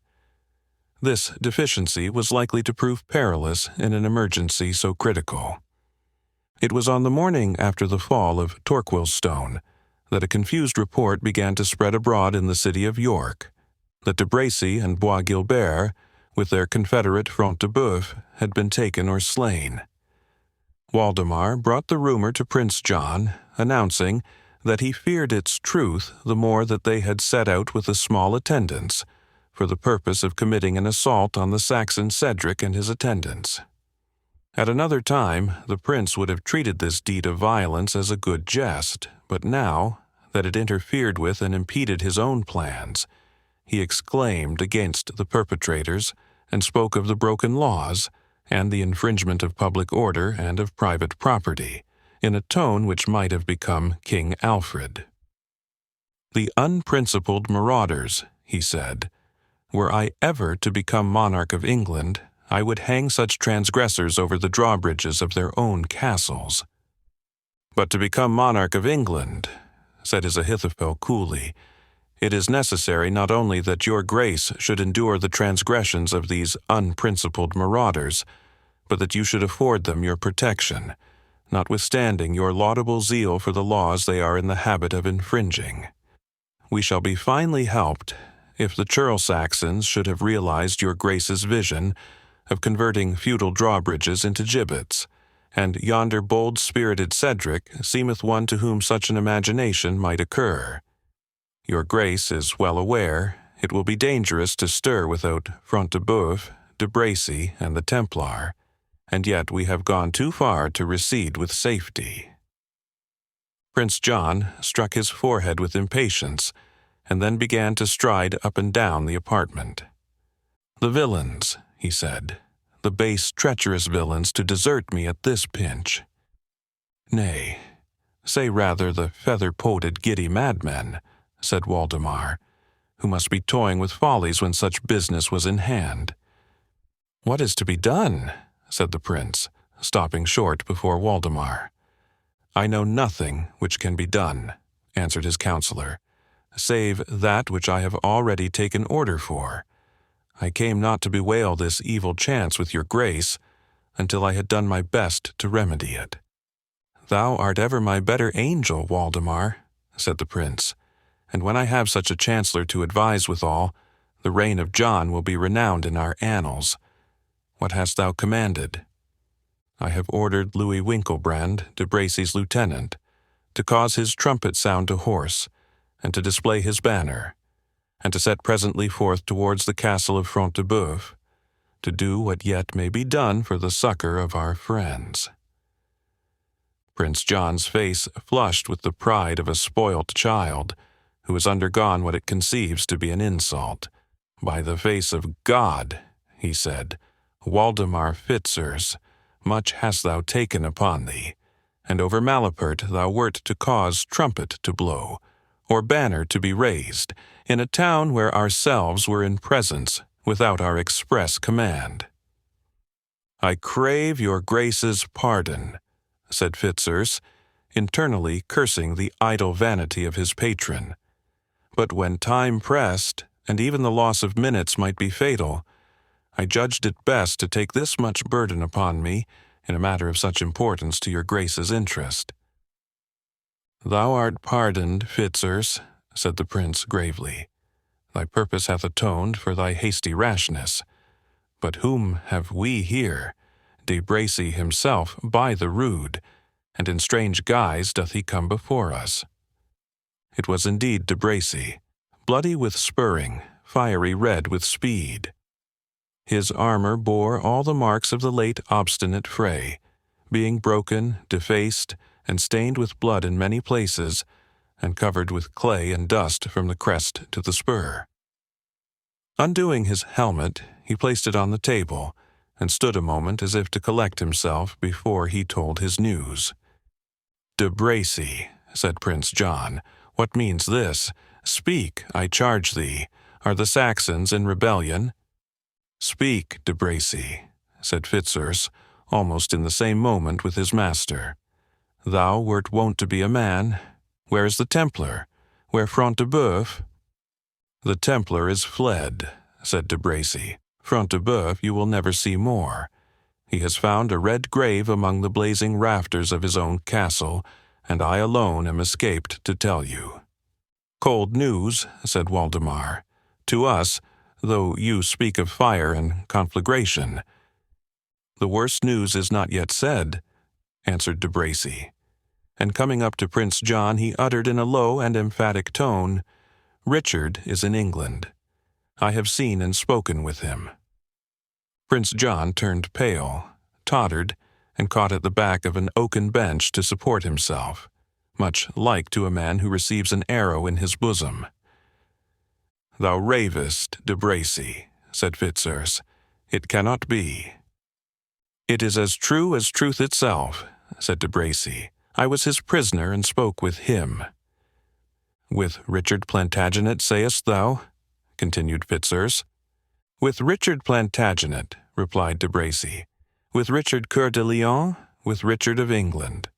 A: This deficiency was likely to prove perilous in an emergency so critical. It was on the morning after the fall of Torquilstone that a confused report began to spread abroad in the city of York, that de Bracy and Bois Guilbert, with their confederate Front de Bœuf, had been taken or slain. Waldemar brought the rumor to Prince John, announcing that he feared its truth the more that they had set out with a small attendance, for the purpose of committing an assault on the Saxon Cedric and his attendants. At another time, the prince would have treated this deed of violence as a good jest, but now, that it interfered with and impeded his own plans, he exclaimed against the perpetrators and spoke of the broken laws and the infringement of public order and of private property, in a tone which might have become King Alfred. "The unprincipled marauders," he said, "were I ever to become monarch of England, I would hang such transgressors over the drawbridges of their own castles." "But to become monarch of England," said his Ahithophel coolly, "it is necessary not only that your grace should endure the transgressions of these unprincipled marauders, but that you should afford them your protection, notwithstanding your laudable zeal for the laws they are in the habit of infringing. We shall be finely helped, if the churl Saxons should have realized your grace's vision of converting feudal drawbridges into gibbets, and yonder bold-spirited Cedric seemeth one to whom such an imagination might occur. Your grace is well aware it will be dangerous to stir without Front de Bœuf, de Bracy, and the Templar, and yet we have gone too far to recede with safety." Prince John struck his forehead with impatience, and then began to stride up and down the apartment. "The villains," he said, "the base, treacherous villains, to desert me at this pinch. Nay, say rather the feather-poted giddy madmen," said Waldemar, "who must be toying with follies when such business was in hand." "What is to be done?" said the prince, stopping short before Waldemar. "I know nothing which can be done," answered his counselor, "save that which I have already taken order for. I came not to bewail this evil chance with your grace until I had done my best to remedy it." "Thou art ever my better angel, Waldemar," said the prince, "and when I have such a chancellor to advise withal, the reign of John will be renowned in our annals. What hast thou commanded?" "I have ordered Louis Winkelbrand, de Bracy's lieutenant, to cause his trumpet sound to horse, and to display his banner, and to set presently forth towards the castle of Front de Bœuf, to do what yet may be done for the succor of our friends." Prince John's face flushed with the pride of a spoilt child, who has undergone what it conceives to be an insult. "By the face of God," he said, "Waldemar Fitzurse, much hast thou taken upon thee, and over Malapert thou wert to cause trumpet to blow, or banner to be raised, in a town where ourselves were in presence without our express command." "I crave your grace's pardon," said Fitzurse, internally cursing the idle vanity of his patron. "But when time pressed, and even the loss of minutes might be fatal, I judged it best to take this much burden upon me in a matter of such importance to your grace's interest." "Thou art pardoned, Fitzurse," said the prince gravely. "Thy purpose hath atoned for thy hasty rashness. But whom have we here? De Bracy himself by the rood, and in strange guise doth he come before us." It was indeed de Bracy, bloody with spurring, fiery red with speed. His armor bore all the marks of the late obstinate fray, being broken, defaced, and stained with blood in many places, and covered with clay and dust from the crest to the spur. Undoing his helmet, he placed it on the table, and stood a moment as if to collect himself before he told his news. "De Bracy," said Prince John, "what means this? Speak, I charge thee. Are the Saxons in rebellion?" "Speak, de Bracy," said Fitzurse, almost in the same moment with his master. "Thou wert wont to be a man. Where is the Templar? Where Front de Bœuf?" "The Templar is fled," said de Bracy. "Front de Bœuf you will never see more. He has found a red grave among the blazing rafters of his own castle, and I alone am escaped to tell you." "Cold news," said Waldemar. "To us, though you speak of fire and conflagration." "The worst news is not yet said," answered de Bracy. And coming up to Prince John, he uttered in a low and emphatic tone, "Richard is in England. I have seen and spoken with him." Prince John turned pale, tottered, and caught at the back of an oaken bench to support himself, much like to a man who receives an arrow in his bosom. "Thou ravest, de Bracy," said Fitzurse. "It cannot be." "It is as true as truth itself," said de Bracy. "I was his prisoner and spoke with him." "With Richard Plantagenet, sayest thou?" continued Fitzurse. "With Richard Plantagenet," replied de Bracy. "With Richard Coeur de Lion, with Richard of England."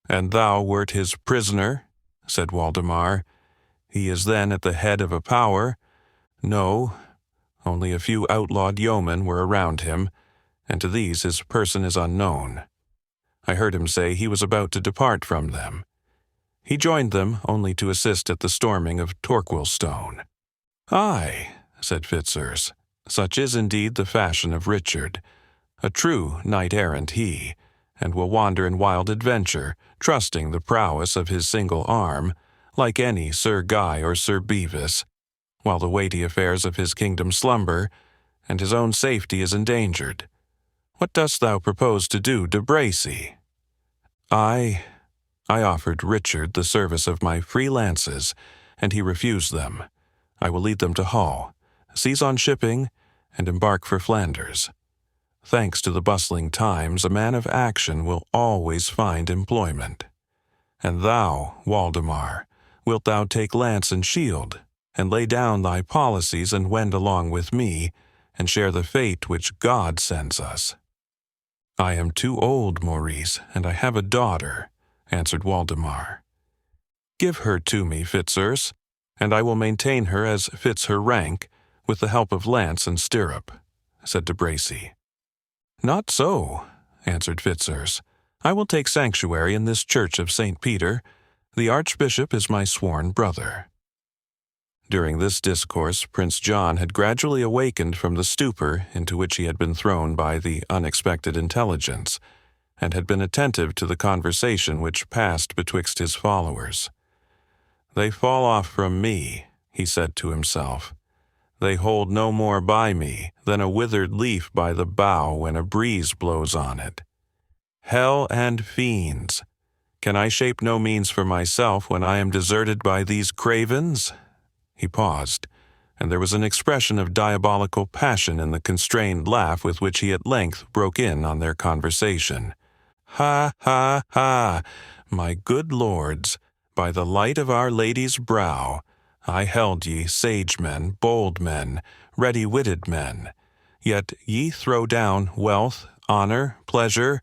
A: "And thou wert his prisoner?" said Waldemar. "He is then at the head of a power?" "No, only a few outlawed yeomen were around him, and to these his person is unknown. I heard him say he was about to depart from them. He joined them only to assist at the storming of Torquilstone." "Aye," said Fitzurse, "such is indeed the fashion of Richard. A true knight-errant he, and will wander in wild adventure, trusting the prowess of his single arm, like any Sir Guy or Sir Bevis, while the weighty affairs of his kingdom slumber, and his own safety is endangered. What dost thou propose to do, de Bracy?" I offered Richard the service of my free lances, and he refused them. I will lead them to Hull, seize on shipping, and embark for Flanders. Thanks to the bustling times, a man of action will always find employment. And thou, Waldemar, wilt thou take lance and shield, and lay down thy policies and wend along with me, and share the fate which God sends us?" "I am too old, Maurice, and I have a daughter," answered Waldemar. "Give her to me, Fitzurse, and I will maintain her as fits her rank, with the help of lance and stirrup," said de Bracy. "Not so," answered Fitzurse. "I will take sanctuary in this church of St. Peter. The Archbishop is my sworn brother." During this discourse, Prince John had gradually awakened from the stupor into which he had been thrown by the unexpected intelligence, and had been attentive to the conversation which passed betwixt his followers. "They fall off from me," he said to himself. "They hold no more by me than a withered leaf by the bough when a breeze blows on it. Hell and fiends! Can I shape no means for myself when I am deserted by these cravens?" He paused, and there was an expression of diabolical passion in the constrained laugh with which he at length broke in on their conversation. "Ha, ha, ha! My good lords, by the light of Our Lady's brow, I held ye sage men, bold men, ready-witted men. Yet ye throw down wealth, honor, pleasure,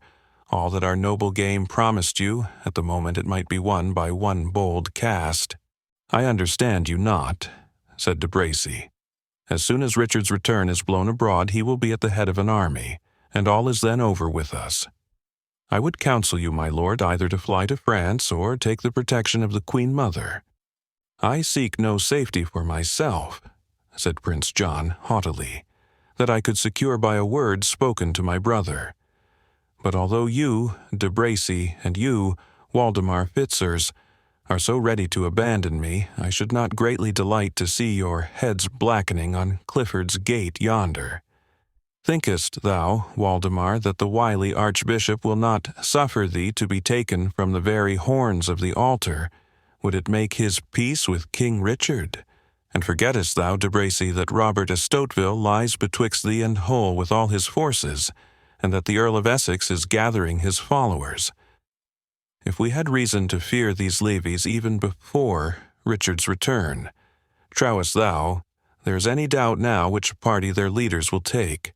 A: all that our noble game promised you at the moment it might be won by one bold cast. "I understand you not," said de Bracy. "As soon as Richard's return is blown abroad, he will be at the head of an army, and all is then over with us. I would counsel you, my lord, either to fly to France or take the protection of the Queen Mother." "I seek no safety for myself," said Prince John haughtily, "that I could secure by a word spoken to my brother. But although you, de Bracy, and you, Waldemar Fitzurse, are so ready to abandon me, I should not greatly delight to see your heads blackening on Clifford's gate yonder. Thinkest thou, Waldemar, that the wily Archbishop will not suffer thee to be taken from the very horns of the altar, would it make his peace with King Richard? And forgettest thou, de Bracy, that Robert Estoteville lies betwixt thee and Hull with all his forces, and that the Earl of Essex is gathering his followers? If we had reason to fear these levies even before Richard's return, trowest thou, there is any doubt now which party their leaders will take?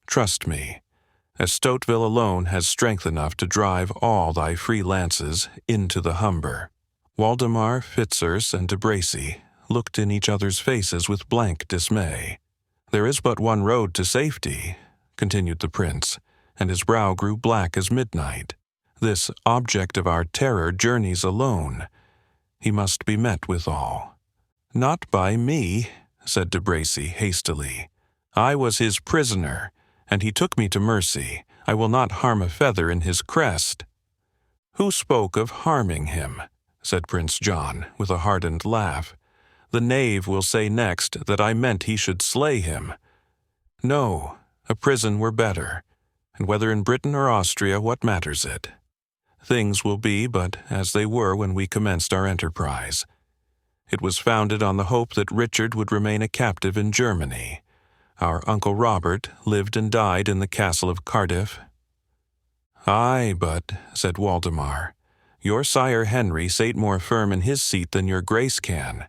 A: Trust me, Estoteville alone has strength enough to drive all thy free lances into the Humber." Waldemar, Fitzurse, and de Bracy looked in each other's faces with blank dismay. "There is but one road to safety," continued the prince, and his brow grew black as midnight. "This object of our terror journeys alone. He must be met withal." "Not by me," said de Bracy hastily. "I was his prisoner, and he took me to mercy. I will not harm a feather in his crest." "Who spoke of harming him?" said Prince John, with a hardened laugh. "The knave will say next that I meant he should slay him. No, a prison were better, and whether in Britain or Austria, what matters it? Things will be but as they were when we commenced our enterprise. It was founded on the hope that Richard would remain a captive in Germany. Our Uncle Robert lived and died in the castle of Cardiff." "Aye, but," said Waldemar, "your sire Henry sate more firm in his seat than your grace can.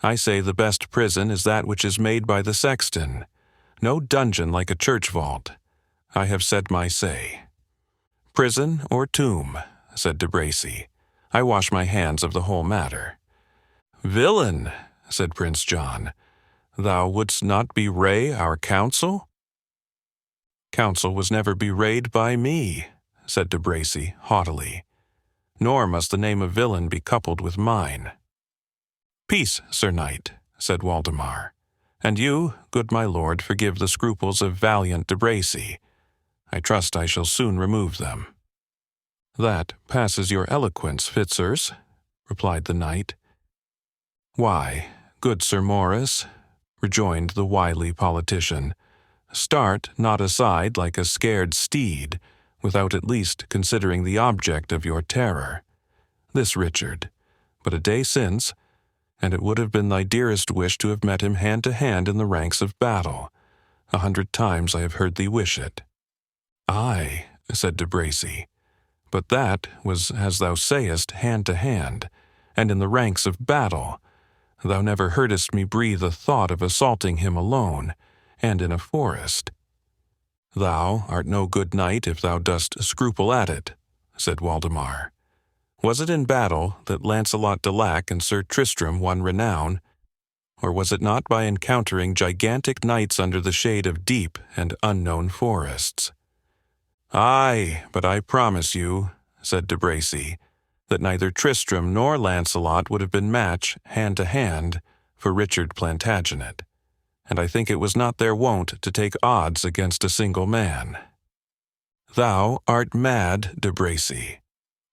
A: I say the best prison is that which is made by the sexton. No dungeon like a church vault. I have said my say." "Prison or tomb," said de Bracy. "I wash my hands of the whole matter." "Villain," said Prince John, "thou wouldst not bewray our counsel?" "Counsel was never bewrayed by me," said de Bracy haughtily. "Nor must the name of villain be coupled with mine." "Peace, Sir Knight," said Waldemar. "And you, good my lord, forgive the scruples of valiant de Bracy. I trust I shall soon remove them." "That passes your eloquence, Fitzers," replied the knight. "Why, good Sir Maurice," rejoined the wily politician, "start not aside like a scared steed, without at least considering the object of your terror. This Richard, but a day since, and it would have been thy dearest wish to have met him hand to hand in the ranks of battle. 100 times I have heard thee wish it." "Aye," said de Bracy, "but that was, as thou sayest, hand to hand, and in the ranks of battle. Thou never heardest me breathe a thought of assaulting him alone, and in a forest." "Thou art no good knight if thou dost scruple at it," said Waldemar. "Was it in battle that Launcelot de Lac and Sir Tristram won renown, or was it not by encountering gigantic knights under the shade of deep and unknown forests?" "Aye, but I promise you," said de Bracy, "that neither Tristram nor Launcelot would have been match, hand to hand, for Richard Plantagenet, and I think it was not their wont to take odds against a single man." "Thou art mad, de Bracy.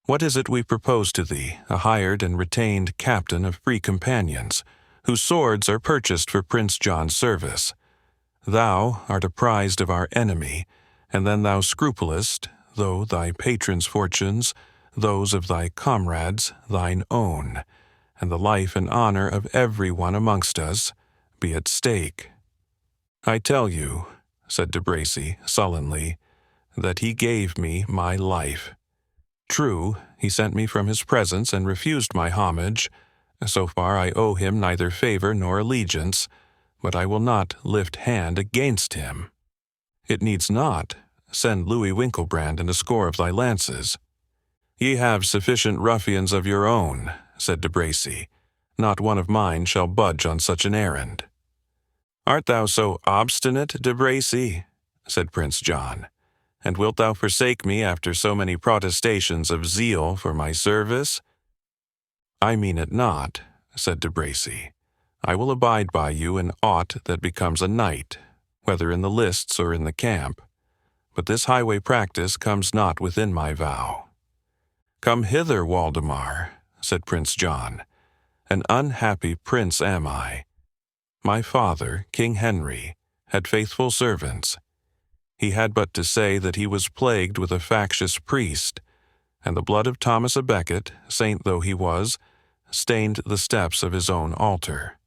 A: What is it we propose to thee, a hired and retained captain of free companions, whose swords are purchased for Prince John's service? Thou art apprised of our enemy, and then thou scruplest, though thy patron's fortunes, those of thy comrades, thine own, and the life and honor of every one amongst us, be at stake." "I tell you," said de Bracy sullenly, "that he gave me my life. True, he sent me from his presence and refused my homage. So far I owe him neither favor nor allegiance, but I will not lift hand against him." "It needs not. Send Louis Winkelbrand and a score of thy lances." "Ye have sufficient ruffians of your own," said de Bracy. "Not one of mine shall budge on such an errand." "Art thou so obstinate, de Bracy?" said Prince John. "And wilt thou forsake me after so many protestations of zeal for my service?" "I mean it not," said de Bracy. "I will abide by you in aught that becomes a knight, whether in the lists or in the camp. But this highway practice comes not within my vow." "Come hither, Waldemar," said Prince John. "An unhappy prince am I. My father, King Henry, had faithful servants. He had but to say that he was plagued with a factious priest, and the blood of Thomas a Becket, saint though he was, stained the steps of his own altar.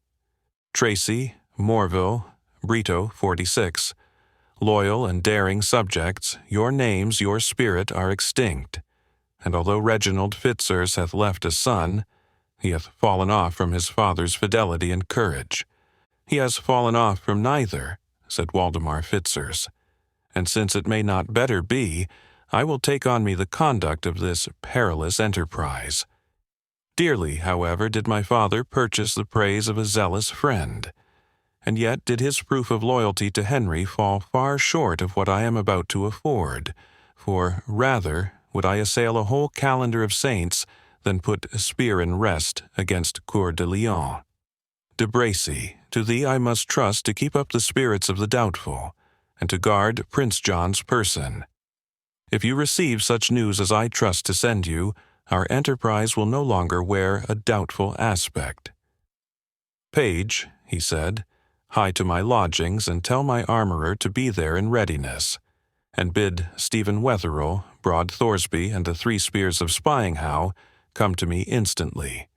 A: Tracy, Morville, Brito, 46, loyal and daring subjects, your names, your spirit are extinct, and although Reginald Fitzers hath left a son, he hath fallen off from his father's fidelity and courage." "He has fallen off from neither," said Waldemar Fitzers, "and since it may not better be, I will take on me the conduct of this perilous enterprise. Dearly, however, did my father purchase the praise of a zealous friend, and yet did his proof of loyalty to Henry fall far short of what I am about to afford, for rather would I assail a whole calendar of saints than put a spear in rest against Coeur de Lion. De Bracy, to thee I must trust to keep up the spirits of the doubtful, and to guard Prince John's person. If you receive such news as I trust to send you, our enterprise will no longer wear a doubtful aspect." "Page," he said, "hie to my lodgings and tell my armorer to be there in readiness, and bid Stephen Wetherell, Broad Thorsby, and the 3 spears of Spyinghow come to me instantly,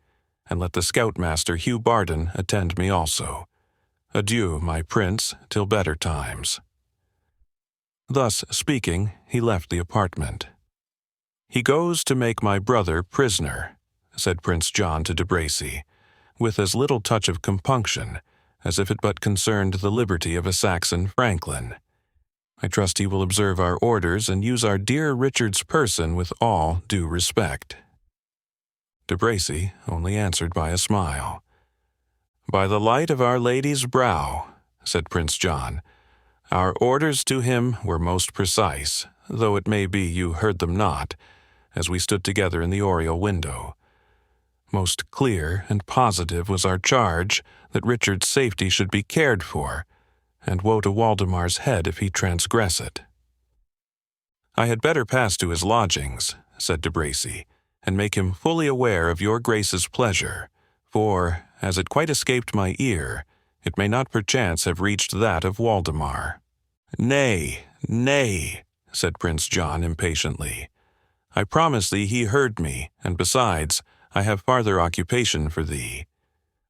A: and let the scoutmaster Hugh Barden attend me also. Adieu, my prince, till better times." Thus speaking, he left the apartment. "He goes to make my brother prisoner," said Prince John to de Bracy, with as little touch of compunction as if it but concerned the liberty of a Saxon franklin. "I trust he will observe our orders and use our dear Richard's person with all due respect." De Bracy only answered by a smile. "By the light of Our Lady's brow," said Prince John, "our orders to him were most precise, though it may be you heard them not, as we stood together in the oriel window. Most clear and positive was our charge that Richard's safety should be cared for, and woe to Waldemar's head if he transgress it. I had better pass to his lodgings, said de Bracy, and make him fully aware of your grace's pleasure, for, as it quite escaped my ear, it may not perchance have reached that of Waldemar. Nay, nay, said Prince John impatiently. I promise thee he heard me, and besides, I have farther occupation for thee.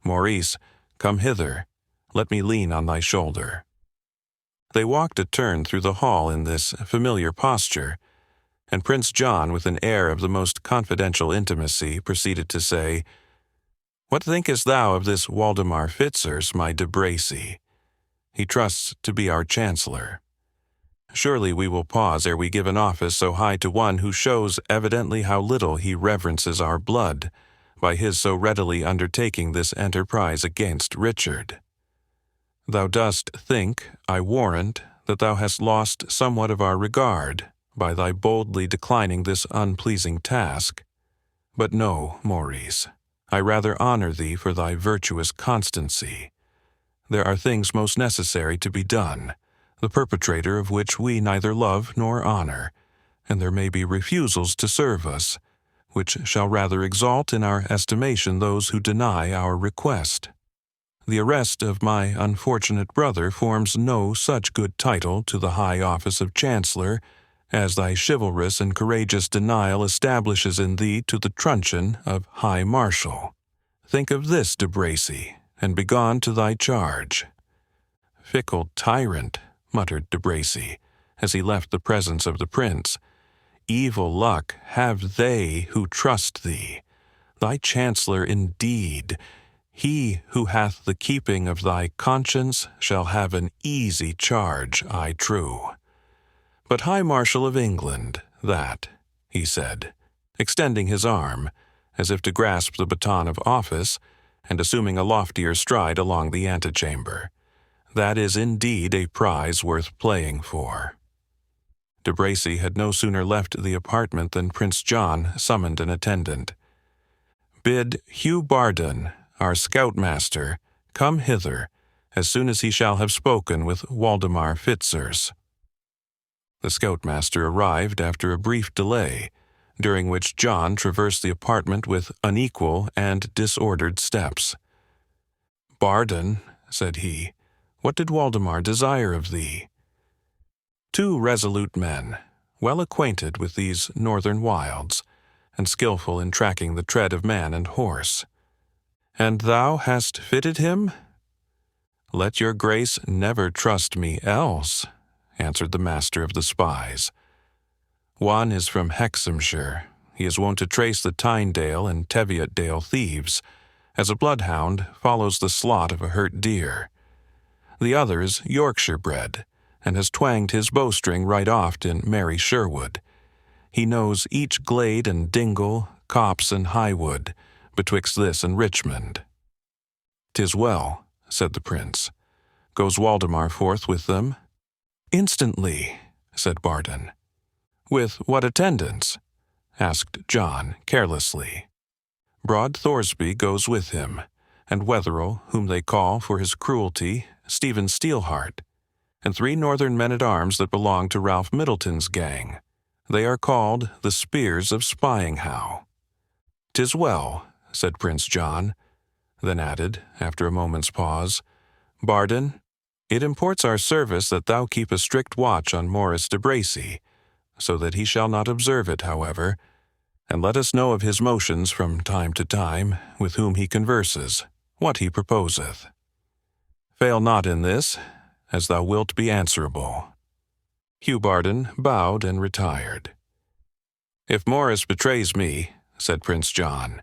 A: Maurice, come hither. Let me lean on thy shoulder. They walked a turn through the hall in this familiar posture, and Prince John, with an air of the most confidential intimacy, proceeded to say, What thinkest thou of this Waldemar Fitzurse, my de Bracy? He trusts to be our chancellor. Surely we will pause ere we give an office so high to one who shows evidently how little he reverences our blood, by his so readily undertaking this enterprise against Richard. Thou dost think, I warrant, that thou hast lost somewhat of our regard by thy boldly declining this unpleasing task. But no, Maurice, I rather honor thee for thy virtuous constancy. There are things most necessary to be done, the perpetrator of which we neither love nor honor, and there may be refusals to serve us, which shall rather exalt in our estimation those who deny our request. The arrest of my unfortunate brother forms no such good title to the high office of Chancellor as thy chivalrous and courageous denial establishes in thee to the truncheon of High Marshal. Think of this, de Bracy, and begone to thy charge. Fickle tyrant, muttered de Bracy, as he left the presence of the prince. Evil luck have they who trust thee. Thy chancellor indeed, he who hath the keeping of thy conscience shall have an easy charge, I true. But High Marshal of England, that, he said, extending his arm, as if to grasp the baton of office, and assuming a loftier stride along the antechamber. That is indeed a prize worth playing for. De Bracy had no sooner left the apartment than Prince John summoned an attendant. Bid Hugh Bardon, our scoutmaster, come hither, as soon as he shall have spoken with Waldemar Fitzurse. The scoutmaster arrived after a brief delay, during which John traversed the apartment with unequal and disordered steps. Bardon, said he, what did Waldemar desire of thee? 2 resolute men, well acquainted with these northern wilds, and skilful in tracking the tread of man and horse. And thou hast fitted him? Let your grace never trust me else, answered the master of the spies. One is from Hexhamshire. He is wont to trace the Tynedale and Teviotdale thieves, as a bloodhound follows the slot of a hurt deer. The other is Yorkshire bred, and has twanged his bowstring right oft in merry Sherwood. He knows each glade and dingle, copse and highwood, betwixt this and Richmond. 'Tis well, said the prince. Goes Waldemar forth with them? Instantly, said Bardon. With what attendants? Asked John carelessly. Broad Thoresby goes with him, and Wetherell, whom they call for his cruelty, Stephen Steelheart, and 3 northern men-at-arms that belong to Ralph Middleton's gang. They are called the Spears of Spyinghow. 'Tis well, said Prince John, then added, after a moment's pause, Bardon, it imports our service that thou keep a strict watch on Maurice de Bracy, so that he shall not observe it, however, and let us know of his motions from time to time, with whom he converses, what he proposeth. Fail not in this, as thou wilt be answerable. Hugh Bardon bowed and retired. If Maurice betrays me, said Prince John,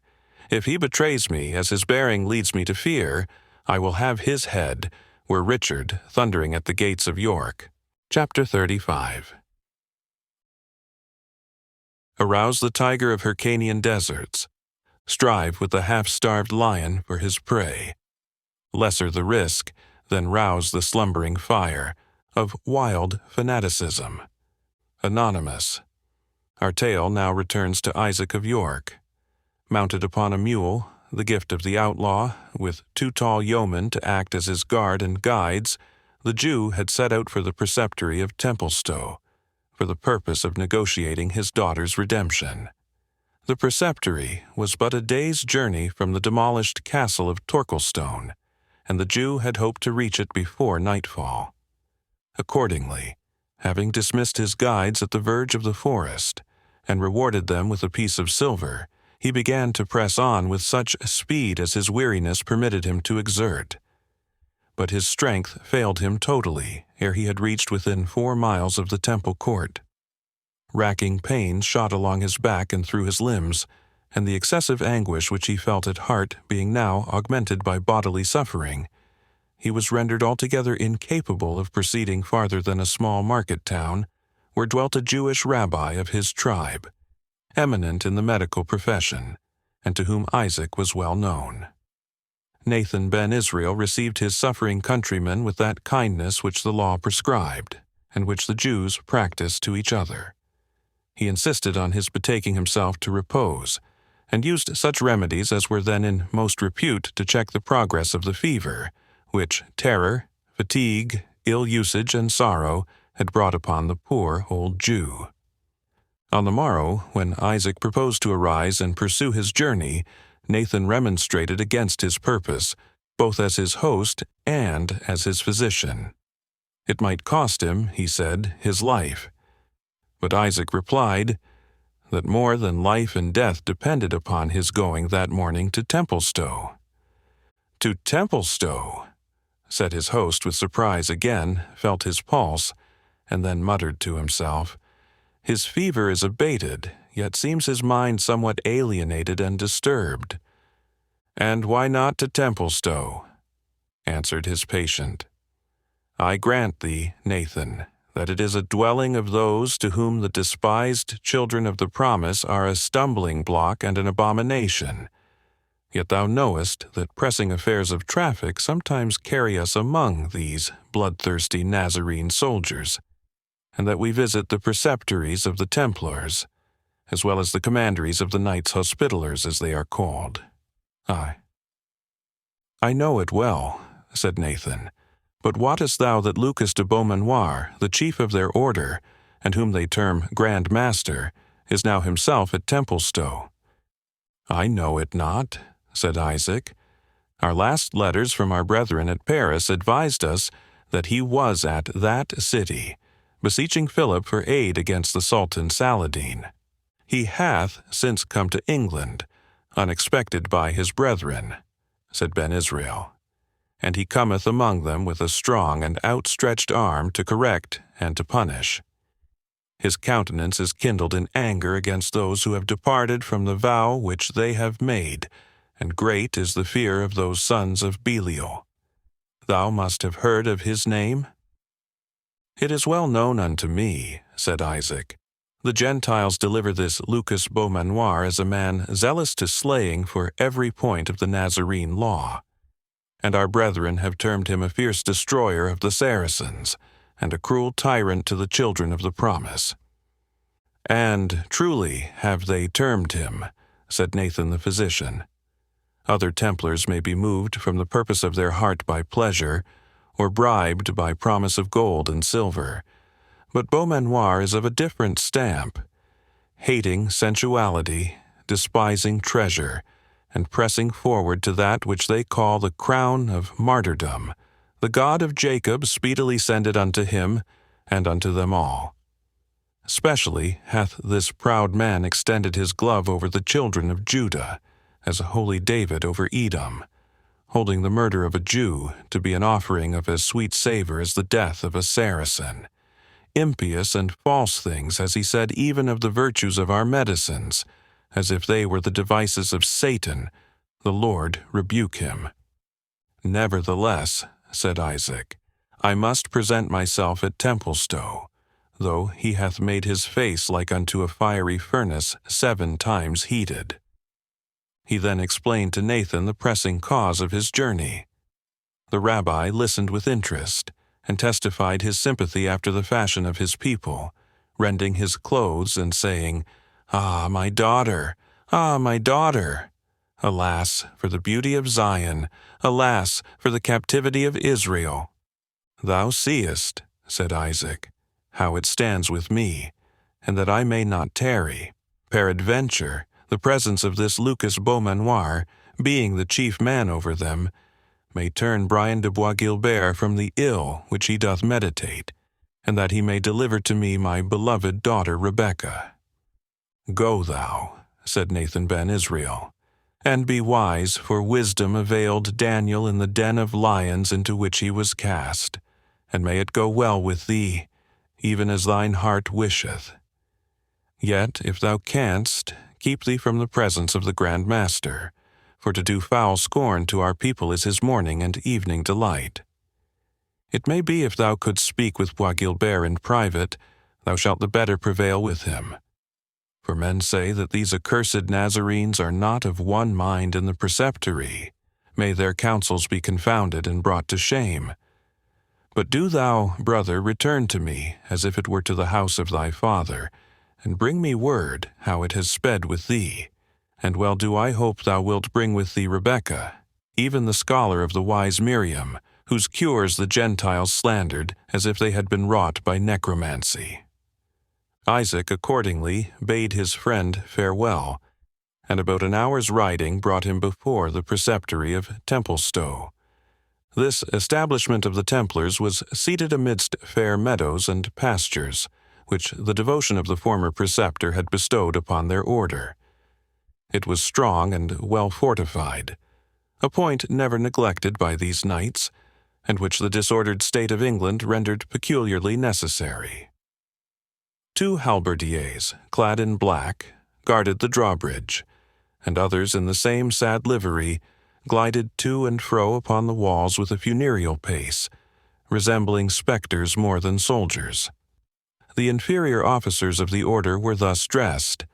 A: if he betrays me as his bearing leads me to fear, I will have his head, were Richard thundering at the gates of York. Chapter 35. Arouse the tiger of Hyrcanian deserts. Strive with the half-starved lion for his prey. Lesser the risk than rouse the slumbering fire of wild fanaticism. Anonymous. Our tale now returns to Isaac of York. Mounted upon a mule, the gift of the outlaw, with 2 tall yeomen to act as his guard and guides, the Jew had set out for the preceptory of Templestowe, for the purpose of negotiating his daughter's redemption. The preceptory was but a day's journey from the demolished castle of Torquilstone, and the Jew had hoped to reach it before nightfall. Accordingly, having dismissed his guides at the verge of the forest, and rewarded them with a piece of silver, he began to press on with such speed as his weariness permitted him to exert. But his strength failed him totally ere he had reached within 4 miles of the temple court. Racking pains shot along his back and through his limbs, and the excessive anguish which he felt at heart being now augmented by bodily suffering, he was rendered altogether incapable of proceeding farther than a small market town, where dwelt a Jewish rabbi of his tribe, eminent in the medical profession, and to whom Isaac was well known. Nathan ben Israel received his suffering countryman with that kindness which the law prescribed, and which the Jews practiced to each other. He insisted on his betaking himself to repose, and used such remedies as were then in most repute to check the progress of the fever, which terror, fatigue, ill usage, and sorrow had brought upon the poor old Jew. On the morrow, when Isaac proposed to arise and pursue his journey, Nathan remonstrated against his purpose, both as his host and as his physician. It might cost him, he said, his life. But Isaac replied that more than life and death depended upon his going that morning to Templestowe. "To Templestowe," said his host with surprise again, felt his pulse, and then muttered to himself, "His fever is abated, yet seems his mind somewhat alienated and disturbed." "And why not to Templestowe?" answered his patient. "I grant thee, Nathan, that it is a dwelling of those to whom the despised children of the promise are a stumbling block and an abomination. Yet thou knowest that pressing affairs of traffic sometimes carry us among these bloodthirsty Nazarene soldiers, and that we visit the preceptories of the Templars, as well as the commanderies of the Knights Hospitallers, as they are called." "I know it well," said Nathan, "but wottest thou that Lucas de Beaumanoir, the chief of their order, and whom they term Grand Master, is now himself at Templestowe?" "I know it not," said Isaac. "Our last letters from our brethren at Paris advised us that he was at that city, beseeching Philip for aid against the Sultan Saladin. He hath since come to England, unexpected by his brethren," said Ben Israel, "and he cometh among them with a strong and outstretched arm to correct and to punish. His countenance is kindled in anger against those who have departed from the vow which they have made, and great is the fear of those sons of Belial. Thou must have heard of his name?" "It is well known unto me," said Isaac. "The Gentiles deliver this Lucas Beaumanoir as a man zealous to slaying for every point of the Nazarene law, and our brethren have termed him a fierce destroyer of the Saracens, and a cruel tyrant to the children of the promise." "And truly have they termed him," said Nathan the physician. "Other Templars may be moved from the purpose of their heart by pleasure, or bribed by promise of gold and silver, but Beaumanoir is of a different stamp, hating sensuality, despising treasure, and pressing forward to that which they call the crown of martyrdom. The God of Jacob speedily send it unto him, and unto them all. Specially hath this proud man extended his glove over the children of Judah, as holy David over Edom, holding the murder of a Jew to be an offering of as sweet savor as the death of a Saracen. Impious and false things has he said even of the virtues of our medicines, as if they were the devices of Satan. The Lord rebuke him." "Nevertheless," said Isaac, "I must present myself at Templestowe, though he hath made his face like unto a fiery furnace 7 times heated." He then explained to Nathan the pressing cause of his journey. The rabbi listened with interest, and testified his sympathy after the fashion of his people, rending his clothes and saying, "Ah, my daughter, Ah, my daughter! Alas for the beauty of Zion! Alas for the captivity of Israel! Thou seest, said Isaac, how it stands with me, and that I may not tarry. Peradventure, the presence of this Lucas Beaumanoir, being the chief man over them, may turn Brian de Bois Guilbert from the ill which he doth meditate, and that he may deliver to me my beloved daughter Rebekah. Go thou, said Nathan ben Israel, and be wise, for wisdom availed Daniel in the den of lions into which he was cast, and may it go well with thee, even as thine heart wisheth. Yet, if thou canst, keep thee from the presence of the Grand Master, for to do foul scorn to our people is his morning and evening delight. It may be if thou couldst speak with Bois Guilbert in private, thou shalt the better prevail with him. For men say that these accursed Nazarenes are not of one mind in the preceptory. May their counsels be confounded and brought to shame. But do thou, brother, return to me, as if it were to the house of thy father, and bring me word how it has sped with thee. And well do I hope thou wilt bring with thee Rebekah, even the scholar of the wise Miriam, whose cures the Gentiles slandered as if they had been wrought by necromancy. Isaac accordingly bade his friend farewell, and about an hour's riding brought him before the preceptory of Templestowe. This establishment of the Templars was seated amidst fair meadows and pastures, which the devotion of the former preceptor had bestowed upon their order. It was strong and well fortified, a point never neglected by these knights, and which the disordered state of England rendered peculiarly necessary. 2 halberdiers, clad in black, guarded the drawbridge, and others in the same sad livery glided to and fro upon the walls with a funereal pace, resembling spectres more than soldiers. The inferior officers of the order were thus dressed,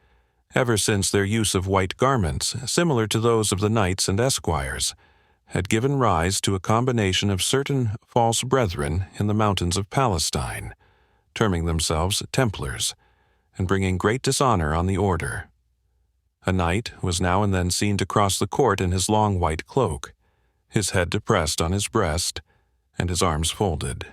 A: ever since their use of white garments, similar to those of the knights and esquires, had given rise to a combination of certain false brethren in the mountains of Palestine, terming themselves Templars, and bringing great dishonor on the order. A knight was now and then seen to cross the court in his long white cloak, his head depressed on his breast, and his arms folded.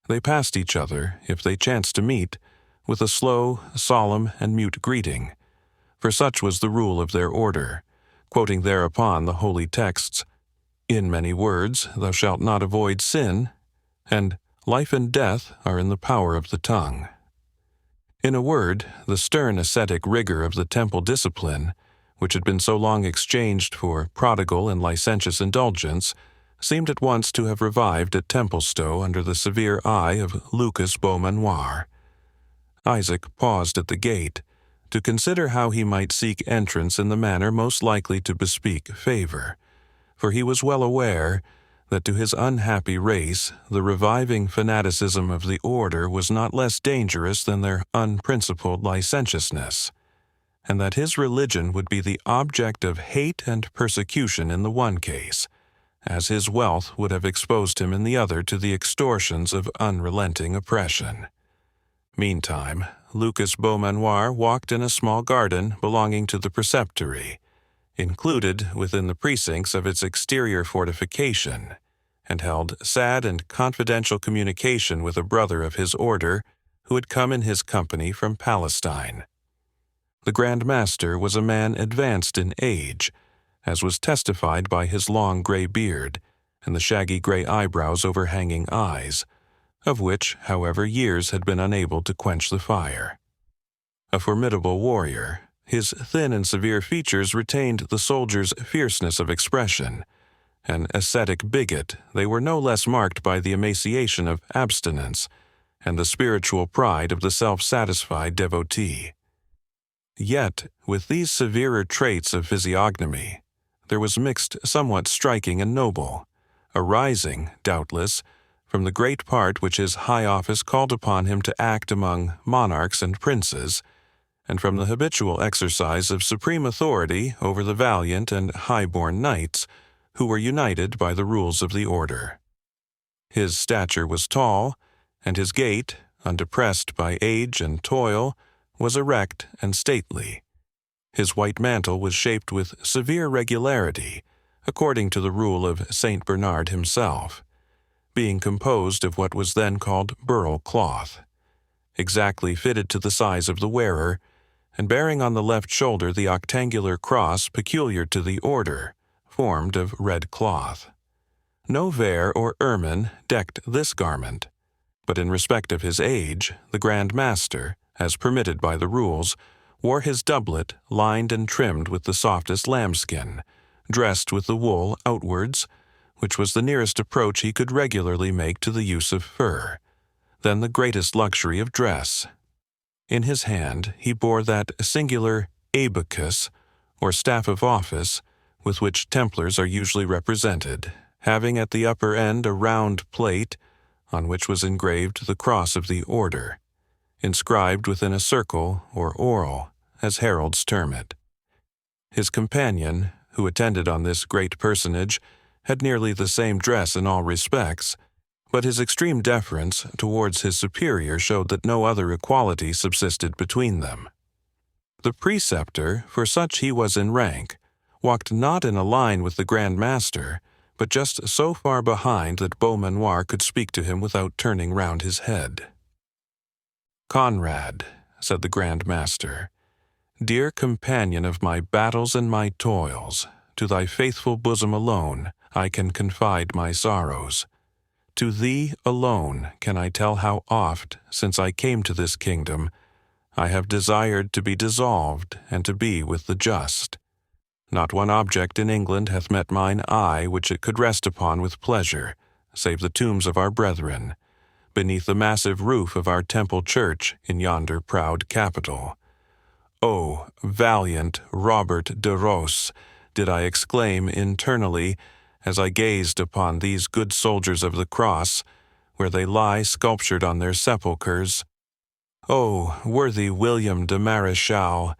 A: They passed each other, if they chanced to meet, with a slow, solemn, and mute greeting, for such was the rule of their order, quoting thereupon the holy texts, "In many words thou shalt not avoid sin," and "Life and death are in the power of the tongue." In a word, the stern ascetic rigor of the temple discipline, which had been so long exchanged for prodigal and licentious indulgence, seemed at once to have revived at Templestowe under the severe eye of Lucas Beaumanoir. Isaac paused at the gate, to consider how he might seek entrance in the manner most likely to bespeak favor, for he was well aware that to his unhappy race the reviving fanaticism of the order was not less dangerous than their unprincipled licentiousness, and that his religion would be the object of hate and persecution in the one case, as his wealth would have exposed him in the other to the extortions of unrelenting oppression. Meantime, Lucas Beaumanoir walked in a small garden belonging to the preceptory, included within the precincts of its exterior fortification, and held sad and confidential communication with a brother of his order who had come in his company from Palestine. The Grand Master was a man advanced in age, as was testified by his long gray beard and the shaggy gray eyebrows overhanging eyes, of which, however, years had been unable to quench the fire. A formidable warrior, his thin and severe features retained the soldier's fierceness of expression. An ascetic bigot, they were no less marked by the emaciation of abstinence and the spiritual pride of the self-satisfied devotee. Yet, with these severer traits of physiognomy, there was mixed somewhat striking and noble, arising, doubtless, from the great part which his high office called upon him to act among monarchs and princes, and from the habitual exercise of supreme authority over the valiant and high-born knights who were united by the rules of the order. His stature was tall, and his gait, undepressed by age and toil, was erect and stately. His white mantle was shaped with severe regularity, according to the rule of Saint Bernard himself, being composed of what was then called burl cloth, exactly fitted to the size of the wearer, and bearing on the left shoulder the octangular cross peculiar to the order, formed of red cloth. No vair or ermine decked this garment, but in respect of his age, the Grand Master, as permitted by the rules, wore his doublet lined and trimmed with the softest lambskin, dressed with the wool outwards, which was the nearest approach he could regularly make to the use of fur, then the greatest luxury of dress. In his hand he bore that singular abacus, or staff of office, with which Templars are usually represented, having at the upper end a round plate, on which was engraved the cross of the order, inscribed within a circle or orle, as heralds term it. His companion, who attended on this great personage, had nearly the same dress in all respects, but his extreme deference towards his superior showed that no other equality subsisted between them. The preceptor, for such he was in rank, walked not in a line with the Grand Master, but just so far behind that Beaumanoir could speak to him without turning round his head. "Conrad," said the Grand Master, "dear companion of my battles and my toils, to thy faithful bosom alone I can confide my sorrows. To thee alone can I tell how oft, since I came to this kingdom, I have desired to be dissolved and to be with the just. Not one object in England hath met mine eye which it could rest upon with pleasure, save the tombs of our brethren, beneath the massive roof of our temple church in yonder proud capital. O valiant Robert de Ros, did I exclaim internally, as I gazed upon these good soldiers of the cross, where they lie sculptured on their sepulchres. O worthy William de Mareschal,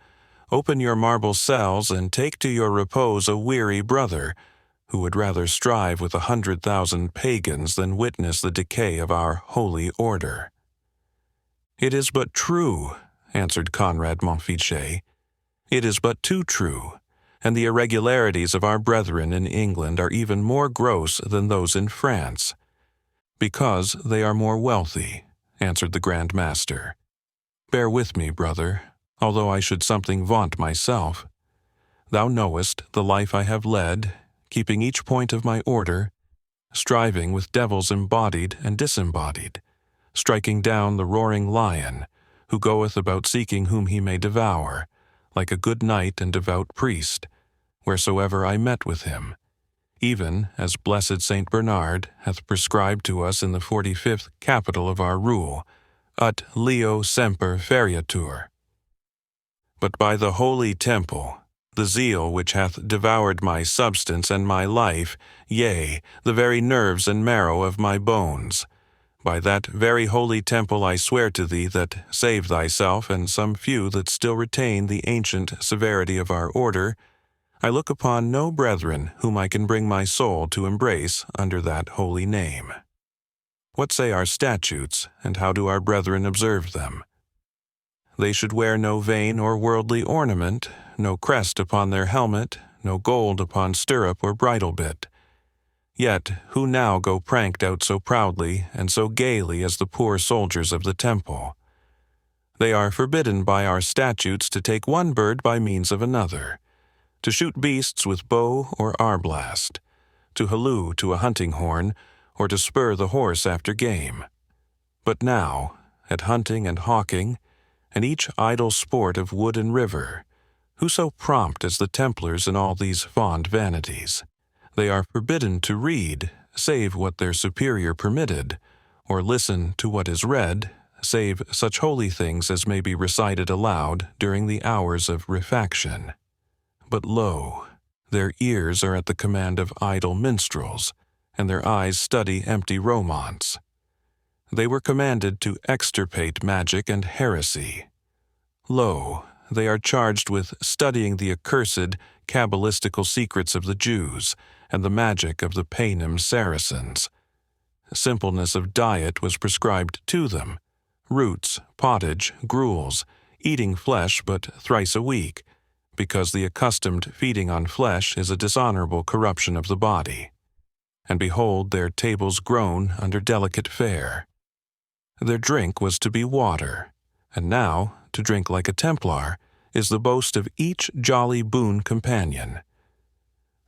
A: open your marble cells and take to your repose a weary brother, who would rather strive with 100,000 pagans than witness the decay of our holy order." "It is but true," answered Conrad Montfichet. "It is but too true, and the irregularities of our brethren in England are even more gross than those in France." "Because they are more wealthy," answered the Grand Master. "Bear with me, brother, although I should something vaunt myself. Thou knowest the life I have led, keeping each point of my order, striving with devils embodied and disembodied, striking down the roaring lion, who goeth about seeking whom he may devour, like a good knight and devout priest, wheresoever I met with him, even as blessed Saint Bernard hath prescribed to us in the 45th capital of our rule, ut Leo semper feriatur. But by the holy temple, the zeal which hath devoured my substance and my life, yea, the very nerves and marrow of my bones, by that very holy temple I swear to thee that, save thyself and some few that still retain the ancient severity of our order, I look upon no brethren whom I can bring my soul to embrace under that holy name. What say our statutes, and how do our brethren observe them? They should wear no vain or worldly ornament, no crest upon their helmet, no gold upon stirrup or bridle bit. Yet who now go pranked out so proudly and so gaily as the poor soldiers of the temple? They are forbidden by our statutes to take one bird by means of another, to shoot beasts with bow or arblast, to halloo to a hunting horn, or to spur the horse after game. But now, at hunting and hawking, and each idle sport of wood and river, who so prompt as the Templars in all these fond vanities? They are forbidden to read, save what their superior permitted, or listen to what is read, save such holy things as may be recited aloud during the hours of refaction. But lo, their ears are at the command of idle minstrels, and their eyes study empty romance. They were commanded to extirpate magic and heresy. Lo, they are charged with studying the accursed cabalistical secrets of the Jews and the magic of the Paynim Saracens. Simpleness of diet was prescribed to them, roots, pottage, gruels, eating flesh but thrice a week, because the accustomed feeding on flesh is a dishonorable corruption of the body. And behold, their tables groan under delicate fare. Their drink was to be water, and now, to drink like a Templar, is the boast of each jolly boon companion.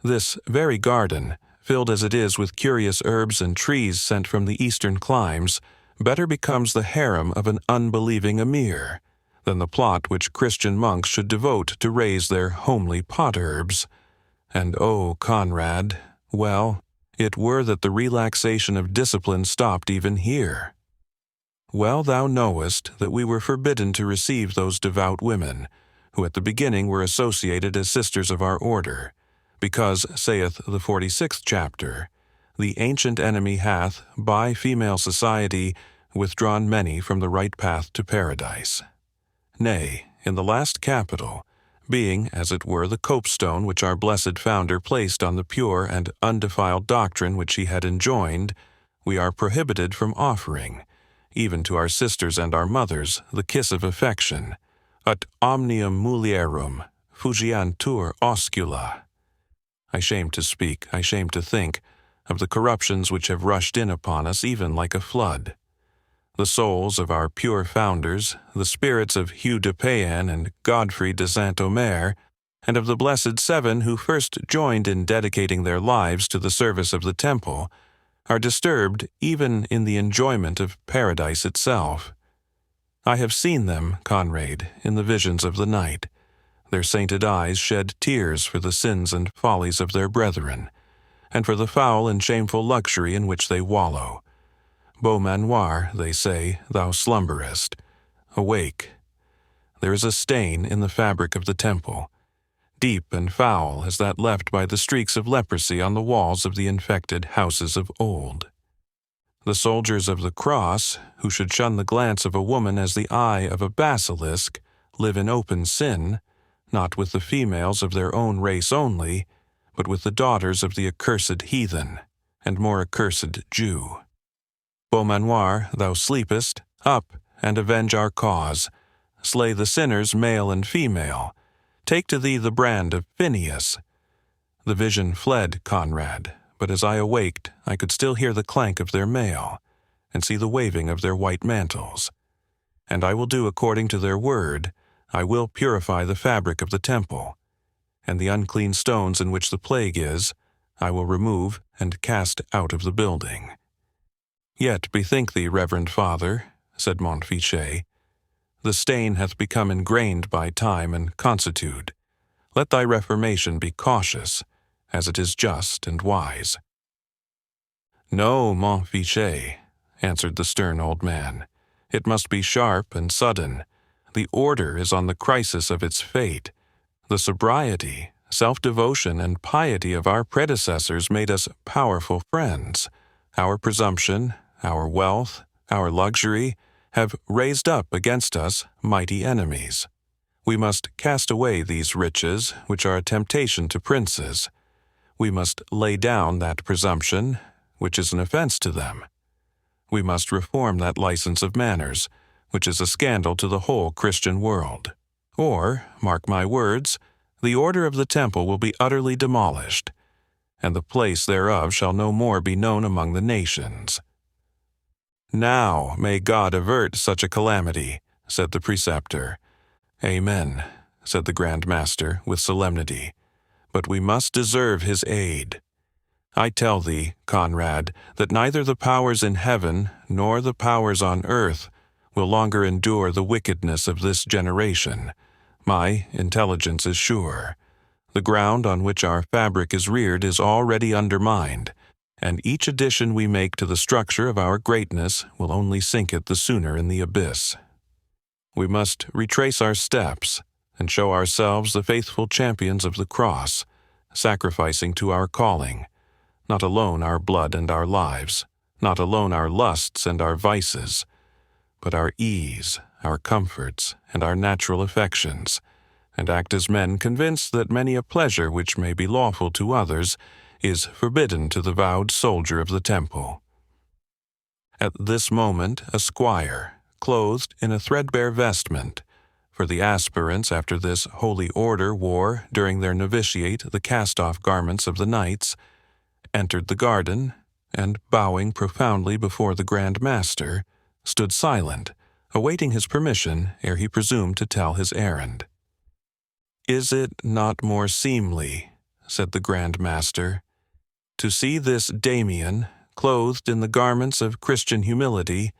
A: This very garden, filled as it is with curious herbs and trees sent from the eastern climes, better becomes the harem of an unbelieving emir than the plot which Christian monks should devote to raise their homely pot-herbs. And oh, Conrad, well, it were that the relaxation of discipline stopped even here. Well thou knowest that we were forbidden to receive those devout women, who at the beginning were associated as sisters of our order, because, saith the 46th chapter, the ancient enemy hath, by female society, withdrawn many from the right path to paradise. Nay, in the last capital, being, as it were, the copestone which our blessed founder placed on the pure and undefiled doctrine which he had enjoined, we are prohibited from offering, even to our sisters and our mothers, the kiss of affection, ut omnium mulierum fugiantur oscula. I shame to speak, I shame to think, of the corruptions which have rushed in upon us even like a flood. The souls of our pure founders, the spirits of Hugh de Payens and Godfrey de Saint-Omer, and of the blessed seven who first joined in dedicating their lives to the service of the temple, are disturbed even in the enjoyment of paradise itself. I have seen them, Conrad, in the visions of the night. Their sainted eyes shed tears for the sins and follies of their brethren, and for the foul and shameful luxury in which they wallow. Beaumanoir, they say, thou slumberest. Awake. There is a stain in the fabric of the temple, deep and foul as that left by the streaks of leprosy on the walls of the infected houses of old. The soldiers of the cross, who should shun the glance of a woman as the eye of a basilisk, live in open sin, not with the females of their own race only, but with the daughters of the accursed heathen, and more accursed Jew. Beaumanoir, thou sleepest, up, and avenge our cause. Slay the sinners, male and female. Take to thee the brand of Phineas. The vision fled, Conrad, but as I awaked, I could still hear the clank of their mail, and see the waving of their white mantles. And I will do according to their word. I will purify the fabric of the temple, and the unclean stones in which the plague is, I will remove and cast out of the building. Yet bethink thee, reverend father, said Montfichet, the stain hath become ingrained by time and consuetude. Let thy reformation be cautious, as it is just and wise. No, Montfichet, answered the stern old man, it must be sharp and sudden. The order is on the crisis of its fate. The sobriety, self-devotion, and piety of our predecessors made us powerful friends. Our presumption, our wealth, our luxury, have raised up against us mighty enemies. We must cast away these riches, which are a temptation to princes. We must lay down that presumption, which is an offense to them. We must reform that license of manners, which is a scandal to the whole Christian world. Or, mark my words, the order of the temple will be utterly demolished, and the place thereof shall no more be known among the nations. Now may God avert such a calamity, said the preceptor. Amen, said the Grand Master with solemnity, but we must deserve his aid. I tell thee, Conrad, that neither the powers in heaven nor the powers on earth will longer endure the wickedness of this generation. My intelligence is sure. The ground on which our fabric is reared is already undermined, and each addition we make to the structure of our greatness will only sink it the sooner in the abyss. We must retrace our steps and show ourselves the faithful champions of the cross, sacrificing to our calling, not alone our blood and our lives, not alone our lusts and our vices, but our ease, our comforts, and our natural affections, and act as men convinced that many a pleasure which may be lawful to others is forbidden to the vowed soldier of the temple. At this moment a squire, clothed in a threadbare vestment, for the aspirants after this holy order wore during their novitiate the cast-off garments of the knights, entered the garden, and, bowing profoundly before the Grand Master, stood silent, awaiting his permission ere he presumed to tell his errand. "Is it not more seemly," said the Grand Master, "to see this Damien, clothed in the garments of Christian humility,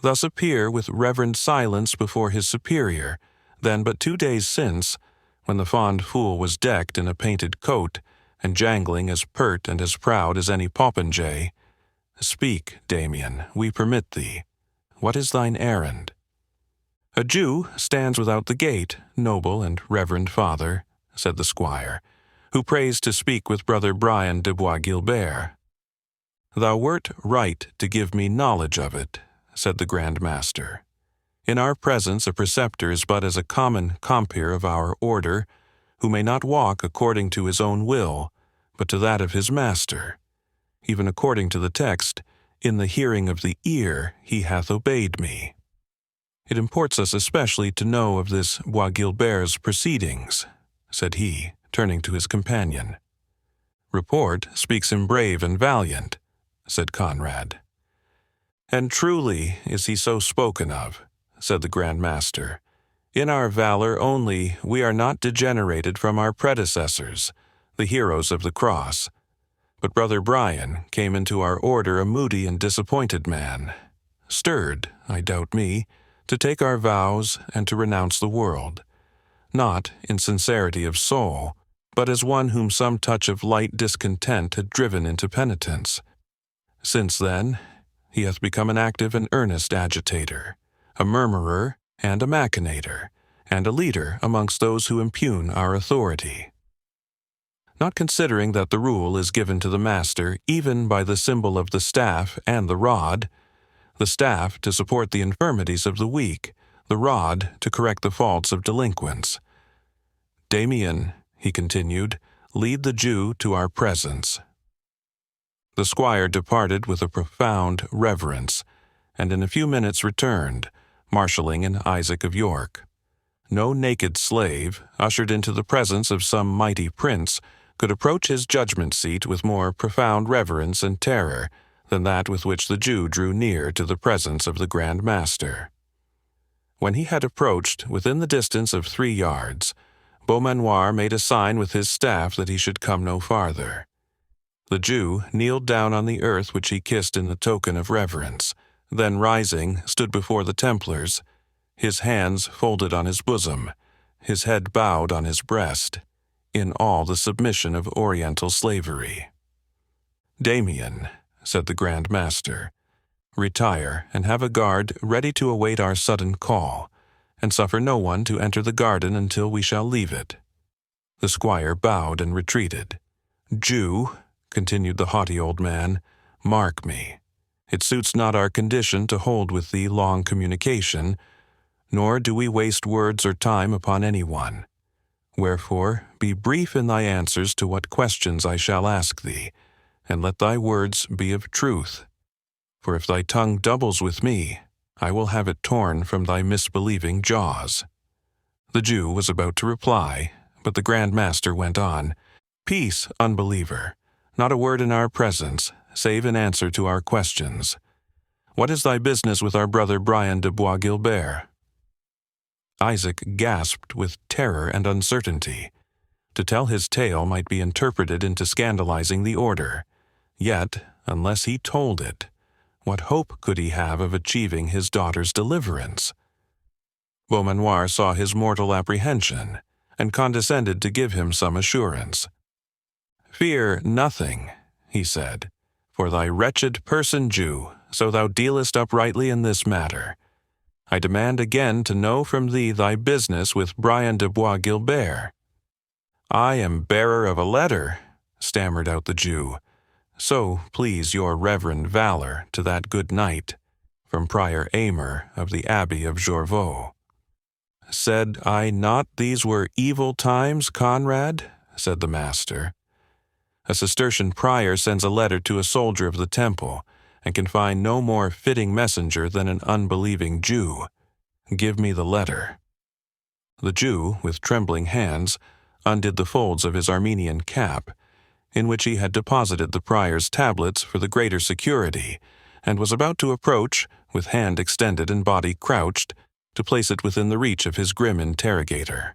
A: thus appear with reverend silence before his superior, than but 2 days since, when the fond fool was decked in a painted coat, and jangling as pert and as proud as any popinjay? Speak, Damien, we permit thee. What is thine errand?" "A Jew stands without the gate, noble and reverend father," said the squire, "who prays to speak with brother Brian de Bois Guilbert." "Thou wert right to give me knowledge of it," said the Grand Master. "In our presence a preceptor is but as a common compeer of our order, who may not walk according to his own will, but to that of his master. Even according to the text, in the hearing of the ear he hath obeyed me. It imports us especially to know of this Bois Guilbert's proceedings," said he, turning to his companion. "Report speaks him brave and valiant," said Conrad. "And truly is he so spoken of," said the Grand Master. "In our valor only we are not degenerated from our predecessors, the heroes of the cross. But brother Brian came into our order a moody and disappointed man, stirred, I doubt me, to take our vows and to renounce the world, not in sincerity of soul, but as one whom some touch of light discontent had driven into penitence. Since then, he hath become an active and earnest agitator, a murmurer and a machinator, and a leader amongst those who impugn our authority. Not considering that the rule is given to the master even by the symbol of the staff and the rod, the staff to support the infirmities of the weak, the rod to correct the faults of delinquents. Damien," he continued, "lead the Jew to our presence." The squire departed with a profound reverence, and in a few minutes returned, marshalling an Isaac of York. No naked slave, ushered into the presence of some mighty prince, could approach his judgment seat with more profound reverence and terror than that with which the Jew drew near to the presence of the Grand Master. When he had approached within the distance of 3 yards, Beaumanoir made a sign with his staff that he should come no farther. The Jew kneeled down on the earth which he kissed in the token of reverence, then rising, stood before the Templars, his hands folded on his bosom, his head bowed on his breast, in all the submission of Oriental slavery. "Damien," said the Grand Master, "retire and have a guard ready to await our sudden call, and suffer no one to enter the garden until we shall leave it." The squire bowed and retreated. "Jew," continued the haughty old man, "mark me. It suits not our condition to hold with thee long communication, nor do we waste words or time upon any one. Wherefore, be brief in thy answers to what questions I shall ask thee, and let thy words be of truth. For if thy tongue doubles with me, I will have it torn from thy misbelieving jaws." The Jew was about to reply, but the Grand Master went on, "Peace, unbeliever, not a word in our presence, save in answer to our questions. What is thy business with our brother Brian de Bois Guilbert?" Isaac gasped with terror and uncertainty. To tell his tale might be interpreted into scandalizing the order. Yet, unless he told it, what hope could he have of achieving his daughter's deliverance? Beaumanoir saw his mortal apprehension, and condescended to give him some assurance. "Fear nothing," he said, "for thy wretched person, Jew, so thou dealest uprightly in this matter. I demand again to know from thee thy business with Brian de Bois Guilbert." "I am bearer of a letter," stammered out the Jew, "so please your reverend valor to that good knight, from Prior Aymer of the Abbey of Jorvaux." "Said I not these were evil times, Conrad?" said the master. "A Cistercian prior sends a letter to a soldier of the temple, and can find no more fitting messenger than an unbelieving Jew. Give me the letter." the Jew, with trembling hands, undid the folds of his Armenian cap, in which he had deposited the prior's tablets for the greater security, and was about to approach, with hand extended and body crouched, to place it within the reach of his grim interrogator.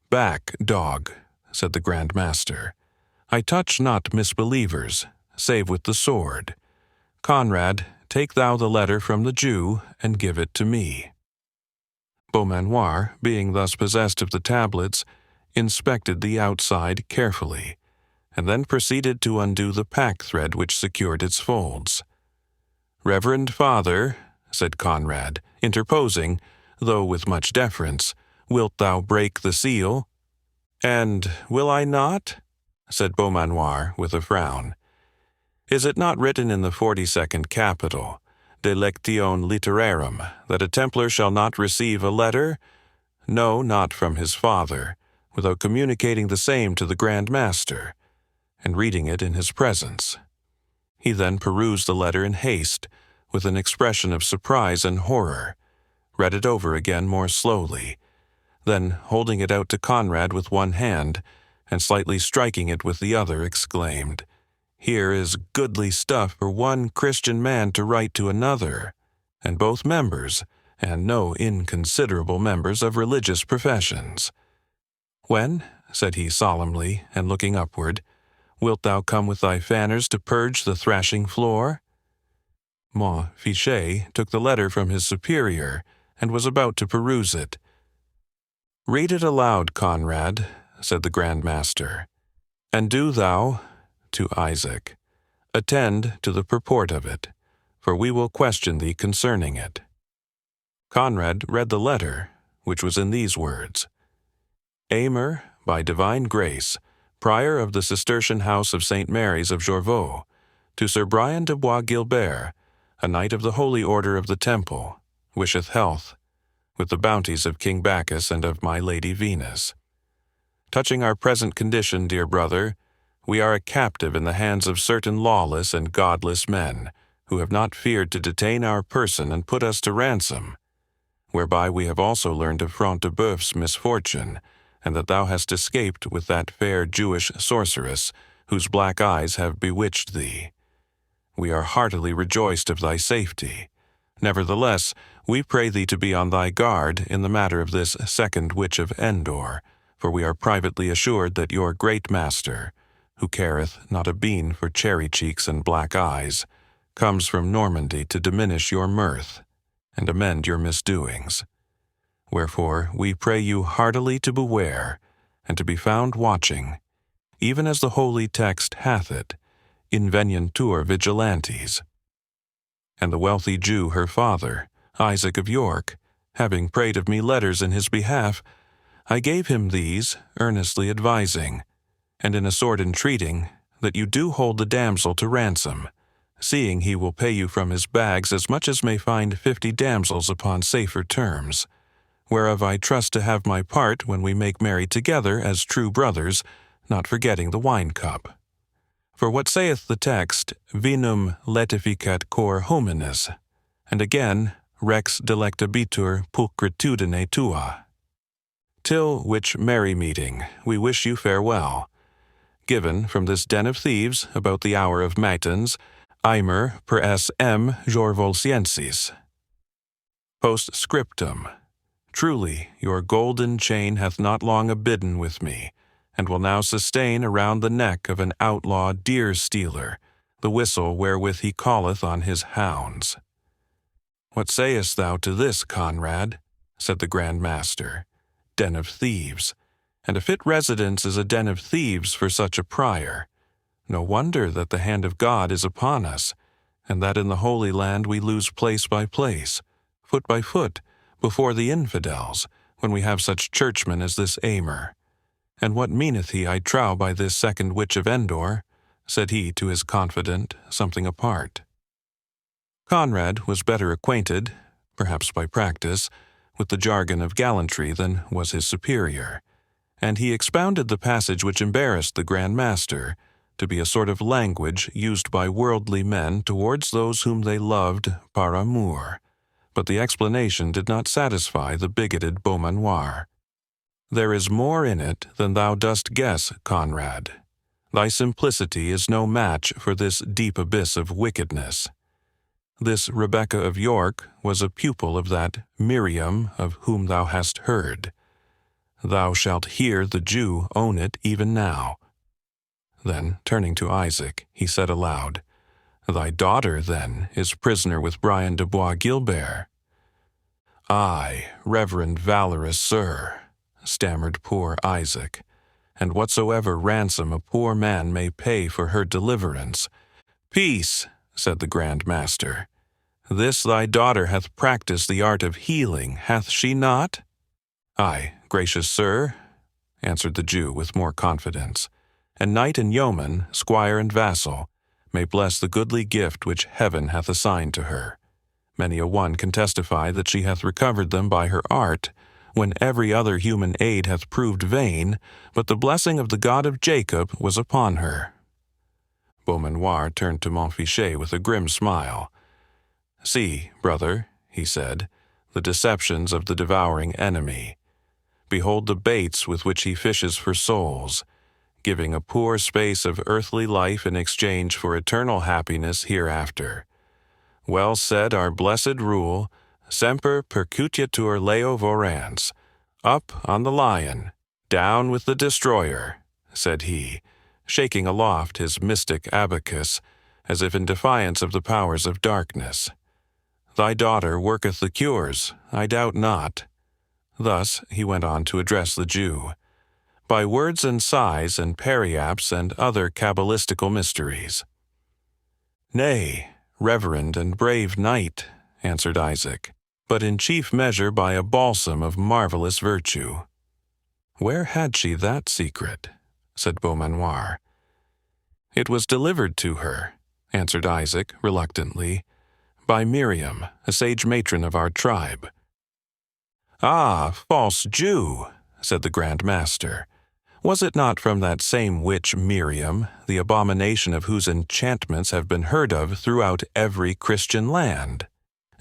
A: "Back, dog," said the Grand Master. "I touch not misbelievers, save with the sword. Conrad, take thou the letter from the Jew, and give it to me." Beaumanoir, being thus possessed of the tablets, inspected the outside carefully, and then proceeded to undo the pack-thread which secured its folds. "Reverend Father," said Conrad, interposing, though with much deference, "wilt thou break the seal?" "And will I not?" said Beaumanoir with a frown. "Is it not written in the 42nd capital, De Lectione Literarum, that a Templar shall not receive a letter, no, not from his father, without communicating the same to the Grand Master, and reading it in his presence?" He then perused the letter in haste, with an expression of surprise and horror, read it over again more slowly, then, holding it out to Conrad with one hand, and slightly striking it with the other, exclaimed, "Here is goodly stuff for one Christian man to write to another, and both members, and no inconsiderable members of religious professions. When," said he solemnly, and looking upward, "wilt thou come with thy fanners to purge the thrashing floor?" Montfichet took the letter from his superior, and was about to peruse it. "Read it aloud, Conrad," said the Grand Master, "and do thou," to Isaac, "attend to the purport of it, for we will question thee concerning it." Conrad read the letter, which was in these words: "Aymer, by divine grace, Prior of the Cistercian House of St. Mary's of Jorvaulx, to Sir Brian de Bois Guilbert, a knight of the Holy Order of the Temple, wisheth health, with the bounties of King Bacchus and of my Lady Venus. Touching our present condition, dear brother, we are a captive in the hands of certain lawless and godless men, who have not feared to detain our person and put us to ransom, whereby we have also learned of Front de Boeuf's misfortune, and that thou hast escaped with that fair Jewish sorceress, whose black eyes have bewitched thee. We are heartily rejoiced of thy safety. Nevertheless, we pray thee to be on thy guard in the matter of this second witch of Endor, for we are privately assured that your great master, who careth not a bean for cherry cheeks and black eyes, comes from Normandy to diminish your mirth and amend your misdoings. Wherefore we pray you heartily to beware, and to be found watching, even as the holy text hath it, invenientur vigilantes. And the wealthy Jew her father, Isaac of York, having prayed of me letters in his behalf, I gave him these, earnestly advising, and in a sort entreating, that you do hold the damsel to ransom, seeing he will pay you from his bags as much as may find 50 damsels upon safer terms, whereof I trust to have my part when we make merry together as true brothers, not forgetting the wine-cup. For what saith the text, vinum letificat cor hominis, and again, rex delectabitur pulchritudine tua. Till which merry meeting, we wish you farewell. Given from this den of thieves, about the hour of matins, Aymer per S. M. Jorvolsiensis. Postscriptum. Truly, your golden chain hath not long abidden with me, and will now sustain around the neck of an outlaw deer-stealer the whistle wherewith he calleth on his hounds. What sayest thou to this, Conrad? Said the Grand Master. Den of thieves, and a fit residence is a den of thieves for such a prior. No wonder that the hand of God is upon us, and that in the Holy Land we lose place by place, foot by foot, before the infidels, when we have such churchmen as this Aymer. And what meaneth he, I trow, by this second witch of Endor? Said he to his confidant, something apart. Conrad was better acquainted, perhaps by practice, with the jargon of gallantry than was his superior, and he expounded the passage which embarrassed the Grand Master to be a sort of language used by worldly men towards those whom they loved par amour, but the explanation did not satisfy the bigoted Beaumanoir. There is more in it than thou dost guess, Conrad. Thy simplicity is no match for this deep abyss of wickedness. This Rebecca of York was a pupil of that Miriam of whom thou hast heard. Thou shalt hear the Jew own it even now." Then, turning to Isaac, he said aloud, "Thy daughter, then, is prisoner with Brian de Bois Guilbert." "Aye, reverend valorous sir," stammered poor Isaac, "and whatsoever ransom a poor man may pay for her deliverance—" "Peace," said the Grand Master. "This thy daughter hath practised the art of healing, hath she not?" "Aye, gracious sir," answered the Jew with more confidence, "and knight and yeoman, squire and vassal, may bless the goodly gift which heaven hath assigned to her. Many a one can testify that she hath recovered them by her art, when every other human aid hath proved vain, but the blessing of the God of Jacob was upon her." Beaumanoir turned to Montfichet with a grim smile. "See, brother," he said, "the deceptions of the devouring enemy. Behold the baits with which he fishes for souls, giving a poor space of earthly life in exchange for eternal happiness hereafter. Well said our blessed rule, semper percutiatur leo vorans. Up on the lion, down with the destroyer," said he, shaking aloft his mystic abacus, as if in defiance of the powers of darkness. "Thy daughter worketh the cures, I doubt not." Thus he went on to address the Jew. "By words and sighs and periapts and other cabalistical mysteries." "Nay, reverend and brave knight," answered Isaac, "but in chief measure by a balsam of marvelous virtue." "Where had she that secret?" said Beaumanoir. "It was delivered to her," answered Isaac reluctantly, "by Miriam, a sage matron of our tribe." "Ah, false Jew," said the Grand Master. "Was it not from that same witch Miriam, the abomination of whose enchantments have been heard of throughout every Christian land?"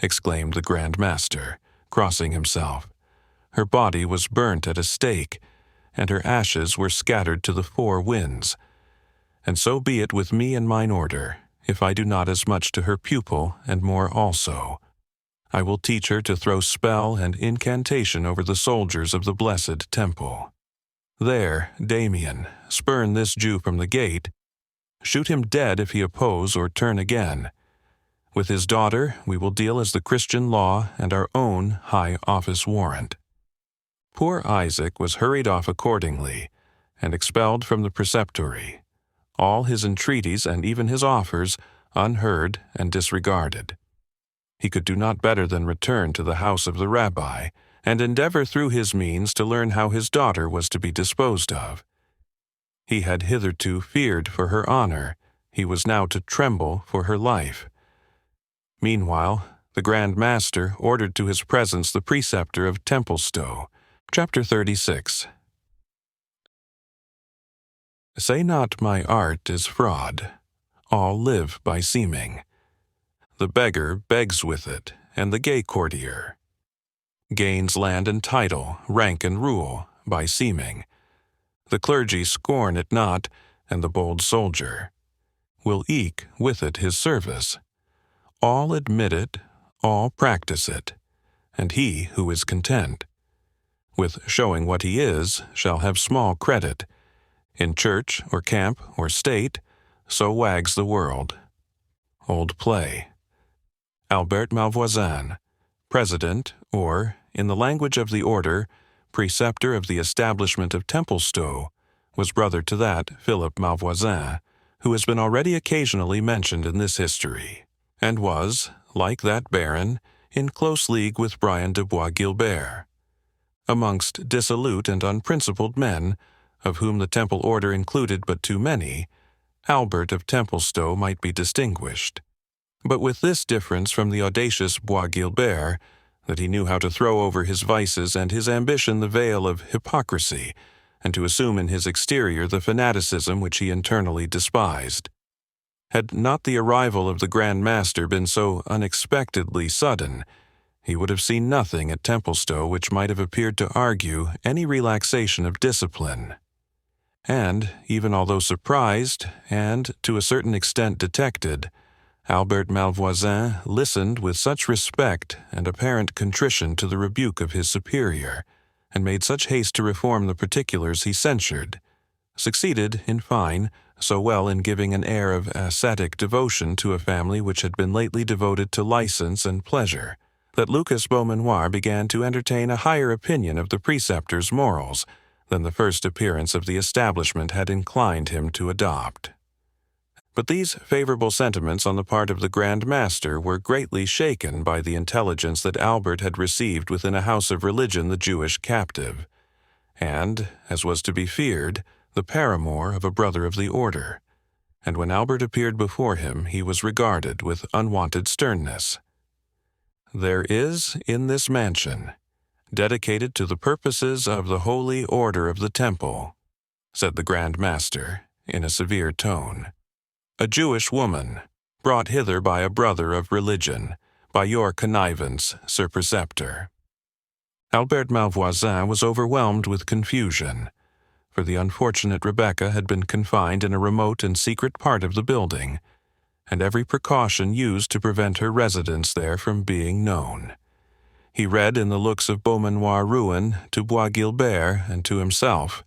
A: exclaimed the Grand Master, crossing himself. "Her body was burnt at a stake, and her ashes were scattered to the four winds. And so be it with me and mine order, if I do not as much to her pupil, and more also. I will teach her to throw spell and incantation over the soldiers of the blessed temple. There, Damien, spurn this Jew from the gate. Shoot him dead if he oppose or turn again. With his daughter we will deal as the Christian law and our own high office warrant." Poor Isaac was hurried off accordingly, and expelled from the preceptory, all his entreaties and even his offers unheard and disregarded. He could do not better than return to the house of the rabbi, and endeavor through his means to learn how his daughter was to be disposed of. He had hitherto feared for her honor, he was now to tremble for her life. Meanwhile, the Grand Master ordered to his presence the preceptor of Templestowe. Chapter 36. "Say not my art is fraud. All live by seeming. The beggar begs with it, and the gay courtier gains land and title, rank and rule, by seeming. The clergy scorn it not, and the bold soldier will eke with it his service. All admit it, all practice it, and he who is content with showing what he is shall have small credit. In church or camp or state, so wags the world." Old Play. Albert Malvoisin, President, or, in the language of the order, Preceptor of the Establishment of Templestowe, was brother to that Philip Malvoisin, who has been already occasionally mentioned in this history, and was, like that baron, in close league with Brian de Bois Guilbert. Amongst dissolute and unprincipled men, of whom the Temple order included but too many, Albert of Templestowe might be distinguished, but with this difference from the audacious Bois Guilbert, that he knew how to throw over his vices and his ambition the veil of hypocrisy, and to assume in his exterior the fanaticism which he internally despised. Had not the arrival of the Grand Master been so unexpectedly sudden, He would have seen nothing at Templestowe which might have appeared to argue any relaxation of discipline. And, even although surprised, and to a certain extent detected, Albert Malvoisin listened with such respect and apparent contrition to the rebuke of his superior, and made such haste to reform the particulars he censured, succeeded, in fine, so well in giving an air of ascetic devotion to a family which had been lately devoted to license and pleasure, that Lucas Beaumanoir began to entertain a higher opinion of the preceptor's morals than the first appearance of the establishment had inclined him to adopt. But these favorable sentiments on the part of the Grand Master were greatly shaken by the intelligence that Albert had received within a house of religion the Jewish captive, and, as was to be feared, the paramour of a brother of the order, and when Albert appeared before him he was regarded with unwonted sternness. "There is in this mansion, dedicated to the purposes of the Holy Order of the Temple," said the Grand Master, in a severe tone, "a Jewish woman, brought hither by a brother of religion, by your connivance, Sir Preceptor." Albert Malvoisin was overwhelmed with confusion, for the unfortunate Rebecca had been confined in a remote and secret part of the building, and every precaution used to prevent her residence there from being known. He read in the looks of Beaumanoir ruin to Bois Guilbert and to himself,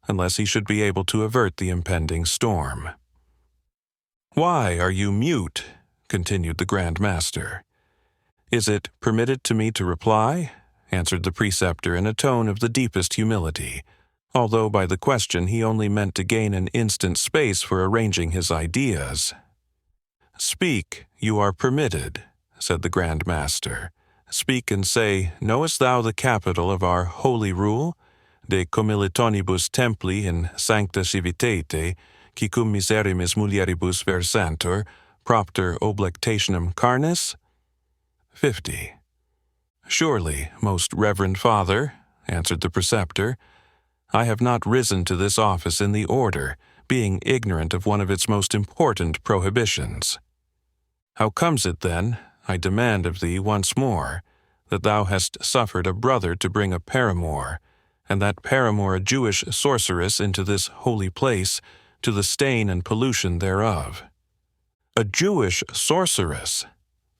A: unless he should be able to avert the impending storm. "Why are you mute?" continued the Grand Master. "Is it permitted to me to reply?" answered the preceptor in a tone of the deepest humility, although by the question he only meant to gain an instant space for arranging his ideas. "Speak, you are permitted," said the Grand Master. "Speak and say, knowest thou the capital of our holy rule? De commilitonibus templi in sancta civitate, qui cum miserimis mulieribus versantur, propter oblectationem carnis?" 50. "Surely, most reverend Father," answered the preceptor, "I have not risen to this office in the order, being ignorant of one of its most important prohibitions. How comes it, then, I demand of thee once more, that thou hast suffered a brother to bring a paramour, and that paramour a Jewish sorceress into this holy place, to the stain and pollution thereof?" "A Jewish sorceress!"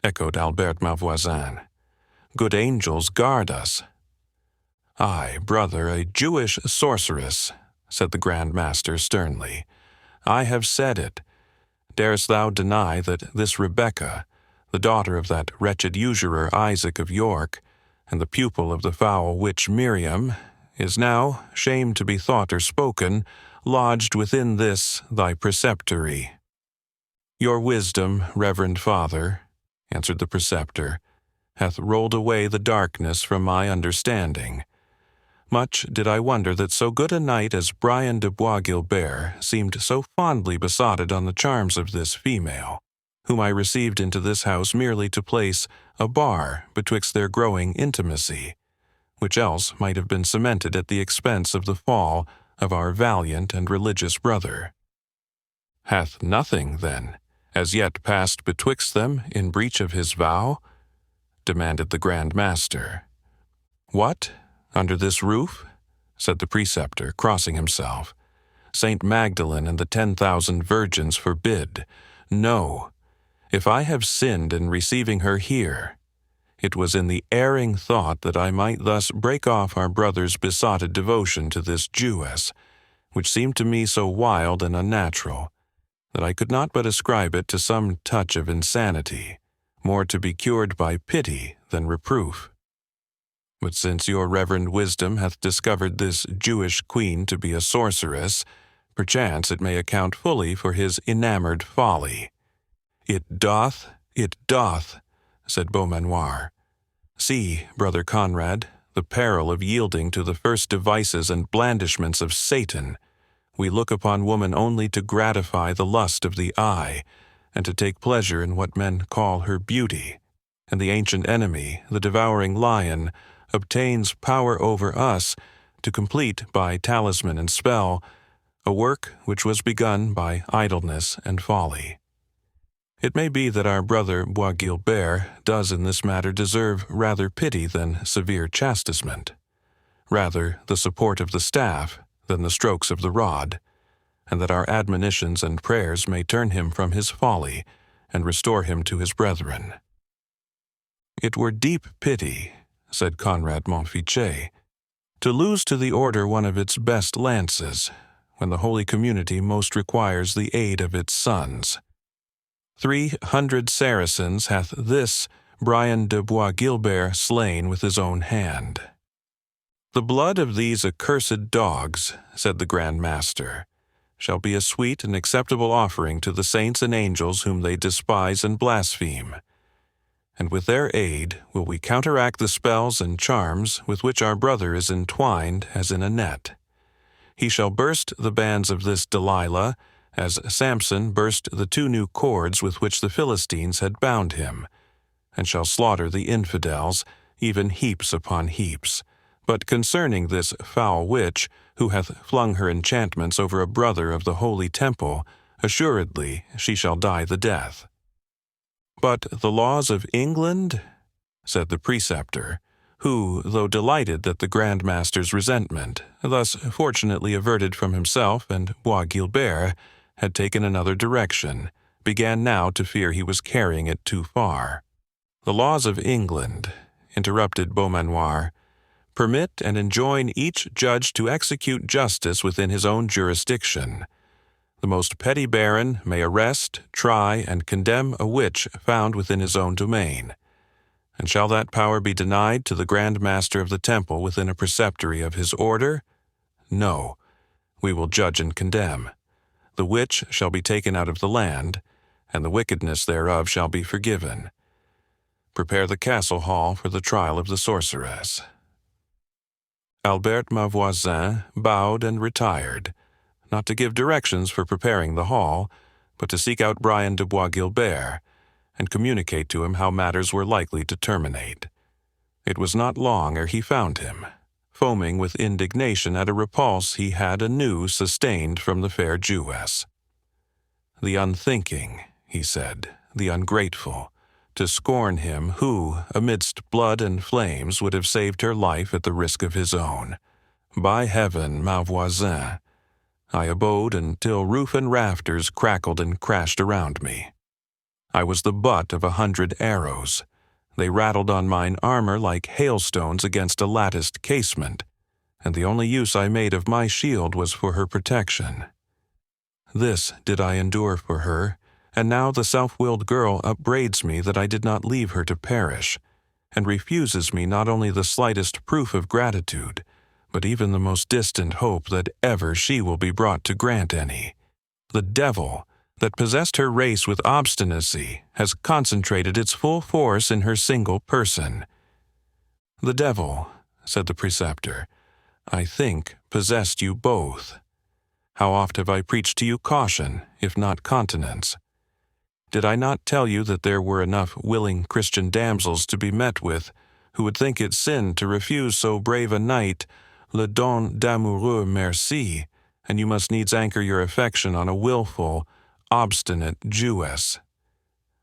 A: echoed Albert Malvoisin. "Good angels guard us!" "Aye, brother, a Jewish sorceress," said the Grand Master sternly. "I have said it. Darest thou deny that this Rebecca, the daughter of that wretched usurer Isaac of York, and the pupil of the foul witch Miriam, is now, shamed to be thought or spoken, lodged within this thy preceptory?" "Your wisdom, reverend Father," answered the preceptor, "hath rolled away the darkness from my understanding. Much did I wonder that so good a knight as Brian de Bois Guilbert seemed so fondly besotted on the charms of this female, whom I received into this house merely to place a bar betwixt their growing intimacy, which else might have been cemented at the expense of the fall of our valiant and religious brother." "Hath nothing, then, as yet passed betwixt them in breach of his vow?" demanded the Grand Master. "What? Under this roof?" said the preceptor, crossing himself. "Saint Magdalene and the 10,000 virgins forbid. No. If I have sinned in receiving her here, it was in the erring thought that I might thus break off our brother's besotted devotion to this Jewess, which seemed to me so wild and unnatural, that I could not but ascribe it to some touch of insanity, more to be cured by pity than reproof. But since your reverend wisdom hath discovered this Jewish queen to be a sorceress, perchance it may account fully for his enamored folly." It doth, said Beaumanoir. "See, brother Conrad, the peril of yielding to the first devices and blandishments of Satan. We look upon woman only to gratify the lust of the eye, and to take pleasure in what men call her beauty, and the ancient enemy, the devouring lion, obtains power over us to complete by talisman and spell a work which was begun by idleness and folly. It may be that our brother Bois Guilbert does in this matter deserve rather pity than severe chastisement, rather the support of the staff than the strokes of the rod, and that our admonitions and prayers may turn him from his folly and restore him to his brethren. It were deep pity, said Conrad Montfichet, to lose to the order one of its best lances, when the Holy Community most requires the aid of its sons. 300 Saracens hath this Brian de Bois Guilbert slain with his own hand. The blood of these accursed dogs, said the Grand Master, shall be a sweet and acceptable offering to the saints and angels whom they despise and blaspheme, and with their aid will we counteract the spells and charms with which our brother is entwined as in a net. He shall burst the bands of this Delilah, as Samson burst the 2 new cords with which the Philistines had bound him, and shall slaughter the infidels, even heaps upon heaps. But concerning this foul witch, who hath flung her enchantments over a brother of the holy temple, assuredly she shall die the death. But the laws of England, said the preceptor, who, though delighted that the Grand Master's resentment, thus fortunately averted from himself and Bois Guilbert, had taken another direction, began now to fear he was carrying it too far. The laws of England, interrupted Beaumanoir, permit and enjoin each judge to execute justice within his own jurisdiction. The most petty baron may arrest, try, and condemn a witch found within his own domain. And shall that power be denied to the Grand Master of the Temple within a preceptory of his order? No, we will judge and condemn. The witch shall be taken out of the land, and the wickedness thereof shall be forgiven. Prepare the castle hall for the trial of the sorceress. Albert Malvoisin bowed and retired, not to give directions for preparing the hall, but to seek out Brian de Bois Guilbert, and communicate to him how matters were likely to terminate. It was not long ere he found him, foaming with indignation at a repulse he had anew sustained from the fair Jewess. The unthinking, he said, the ungrateful, to scorn him who, amidst blood and flames, would have saved her life at the risk of his own. By heaven, Malvoisin, I abode until roof and rafters crackled and crashed around me. I was the butt of 100 arrows. They rattled on mine armor like hailstones against a latticed casement, and the only use I made of my shield was for her protection. This did I endure for her, and now the self-willed girl upbraids me that I did not leave her to perish, and refuses me not only the slightest proof of gratitude, but even the most distant hope that ever she will be brought to grant any. The devil, that possessed her race with obstinacy, has concentrated its full force in her single person. The devil, said the preceptor, I think, possessed you both. How oft have I preached to you caution, if not continence? Did I not tell you that there were enough willing Christian damsels to be met with, who would think it sin to refuse so brave a knight le don d'amoureux merci, and you must needs anchor your affection on a willful, obstinate Jewess?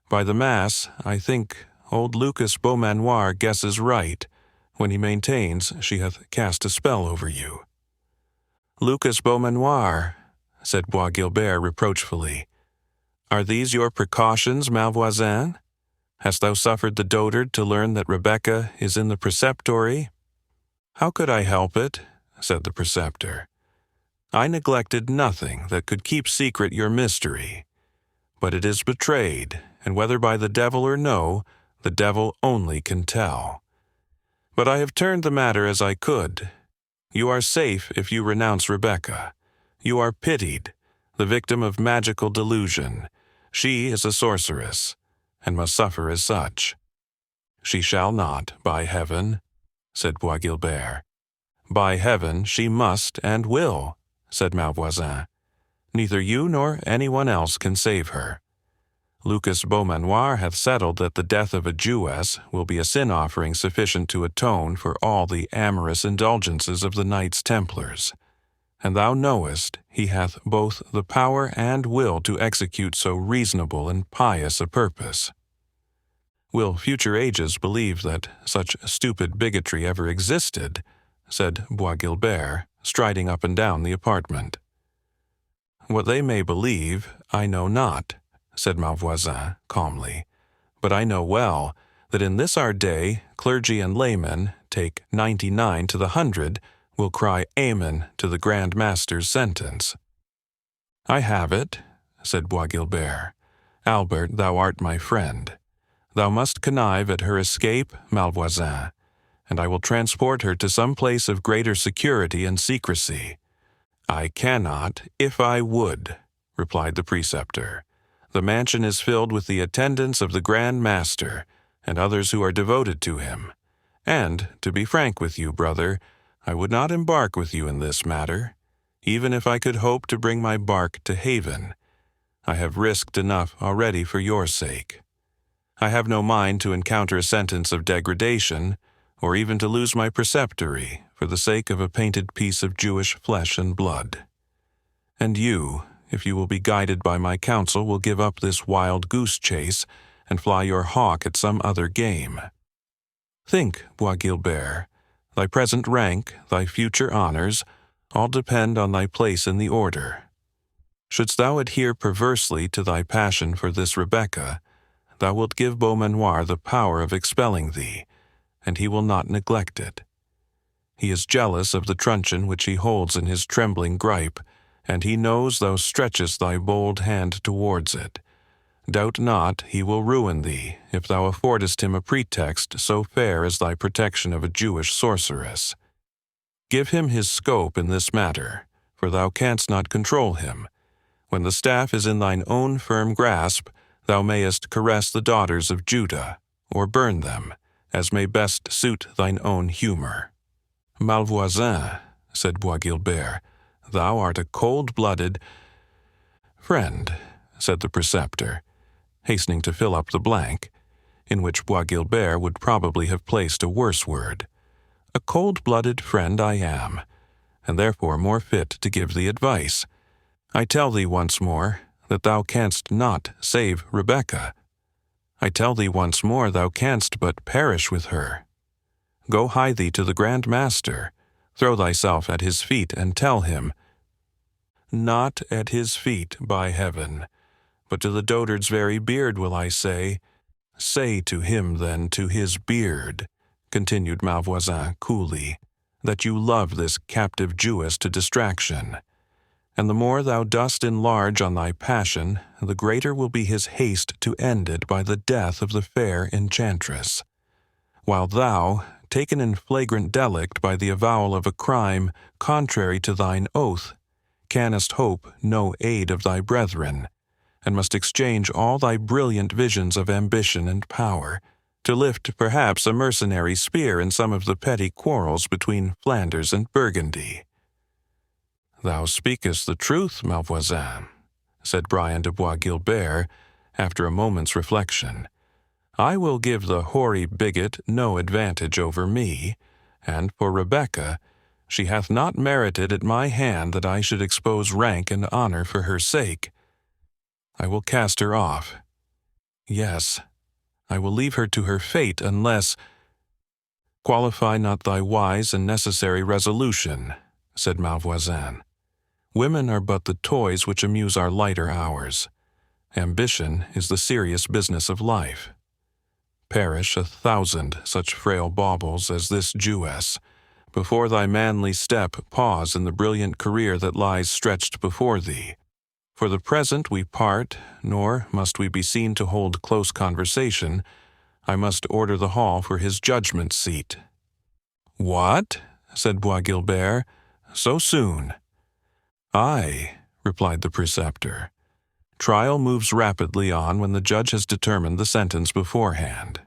A: By the Mass, I think old Lucas Beaumanoir guesses right, when he maintains she hath cast a spell over you. Lucas Beaumanoir, said Bois Guilbert reproachfully, are these your precautions, Malvoisin? Hast thou suffered the dotard to learn that Rebecca is in the preceptory? How could I help it? Said the preceptor. I neglected nothing that could keep secret your mystery. But it is betrayed, and whether by the devil or no, the devil only can tell. But I have turned the matter as I could. You are safe if you renounce Rebecca. You are pitied, the victim of magical delusion. She is a sorceress, and must suffer as such. She shall not, by heaven, said Bois Guilbert. By heaven she must and will, said Malvoisin. Neither you nor anyone else can save her. Lucas Beaumanoir hath settled that the death of a Jewess will be a sin offering sufficient to atone for all the amorous indulgences of the Knights Templars, and thou knowest he hath both the power and will to execute so reasonable and pious a purpose. Will future ages believe that such stupid bigotry ever existed? Said Bois Guilbert, striding up and down the apartment. What they may believe, I know not, said Malvoisin calmly, but I know well that in this our day clergy and laymen, take 99 to the 100, will cry Amen to the Grand Master's sentence. I have it, said Bois Guilbert. Albert, thou art my friend. Thou must connive at her escape, Malvoisin, and I will transport her to some place of greater security and secrecy. I cannot, if I would, replied the preceptor. The mansion is filled with the attendants of the Grand Master, and others who are devoted to him. And, to be frank with you, brother, I would not embark with you in this matter, even if I could hope to bring my bark to haven. I have risked enough already for your sake. I have no mind to encounter a sentence of degradation, or even to lose my preceptory for the sake of a painted piece of Jewish flesh and blood. And you, if you will be guided by my counsel, will give up this wild goose chase and fly your hawk at some other game. Think, Bois Guilbert, thy present rank, thy future honors, all depend on thy place in the order. Shouldst thou adhere perversely to thy passion for this Rebecca, thou wilt give Beaumanoir the power of expelling thee, and he will not neglect it. He is jealous of the truncheon which he holds in his trembling gripe, and he knows thou stretchest thy bold hand towards it. Doubt not he will ruin thee, if thou affordest him a pretext so fair as thy protection of a Jewish sorceress. Give him his scope in this matter, for thou canst not control him. When the staff is in thine own firm grasp, thou mayest caress the daughters of Judah, or burn them, as may best suit thine own humor. Malvoisin, said Bois Guilbert, thou art a cold-blooded— Friend, said the preceptor, hastening to fill up the blank, in which Bois Guilbert would probably have placed a worse word. A cold-blooded friend I am, and therefore more fit to give thee advice. I tell thee once more that thou canst not save Rebecca. I tell thee once more thou canst but perish with her. Go hie thee to the Grand Master, throw thyself at his feet, and tell him— Not at his feet, by heaven, but to the dotard's very beard will I say— Say to him, then, to his beard, continued Malvoisin coolly, that you love this captive Jewess to distraction. And the more thou dost enlarge on thy passion, the greater will be his haste to end it by the death of the fair enchantress. While thou, taken in flagrant delict by the avowal of a crime contrary to thine oath, canst hope no aid of thy brethren, and must exchange all thy brilliant visions of ambition and power, to lift perhaps a mercenary spear in some of the petty quarrels between Flanders and Burgundy. Thou speakest the truth, Malvoisin, said Brian de Bois Guilbert, after a moment's reflection. I will give the hoary bigot no advantage over me, and for Rebecca, she hath not merited at my hand that I should expose rank and honor for her sake. I will cast her off. Yes, I will leave her to her fate unless— Qualify not thy wise and necessary resolution, said Malvoisin. Women are but the toys which amuse our lighter hours. Ambition is the serious business of life. Perish 1,000 such frail baubles as this Jewess. Before thy manly step pause in the brilliant career that lies stretched before thee. For the present we part, nor must we be seen to hold close conversation. I must order the hall for his judgment seat. What? Said Bois Guilbert. So soon? Aye, replied the preceptor. Trial moves rapidly on when the judge has determined the sentence beforehand.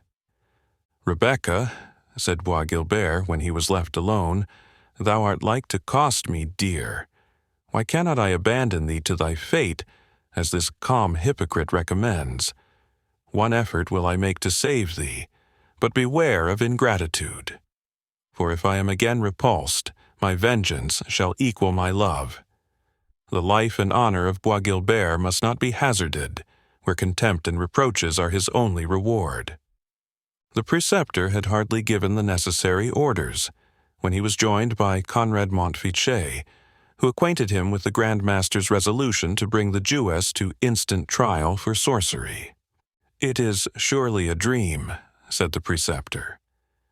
A: Rebecca, said Bois Guilbert when he was left alone, thou art like to cost me dear. Why cannot I abandon thee to thy fate, as this calm hypocrite recommends? One effort will I make to save thee, but beware of ingratitude. For if I am again repulsed, my vengeance shall equal my love. The life and honor of Bois Guilbert must not be hazarded, where contempt and reproaches are his only reward." The preceptor had hardly given the necessary orders, when he was joined by Conrad Montfichet, who acquainted him with the Grand Master's resolution to bring the Jewess to instant trial for sorcery. "It is surely a dream," said the preceptor.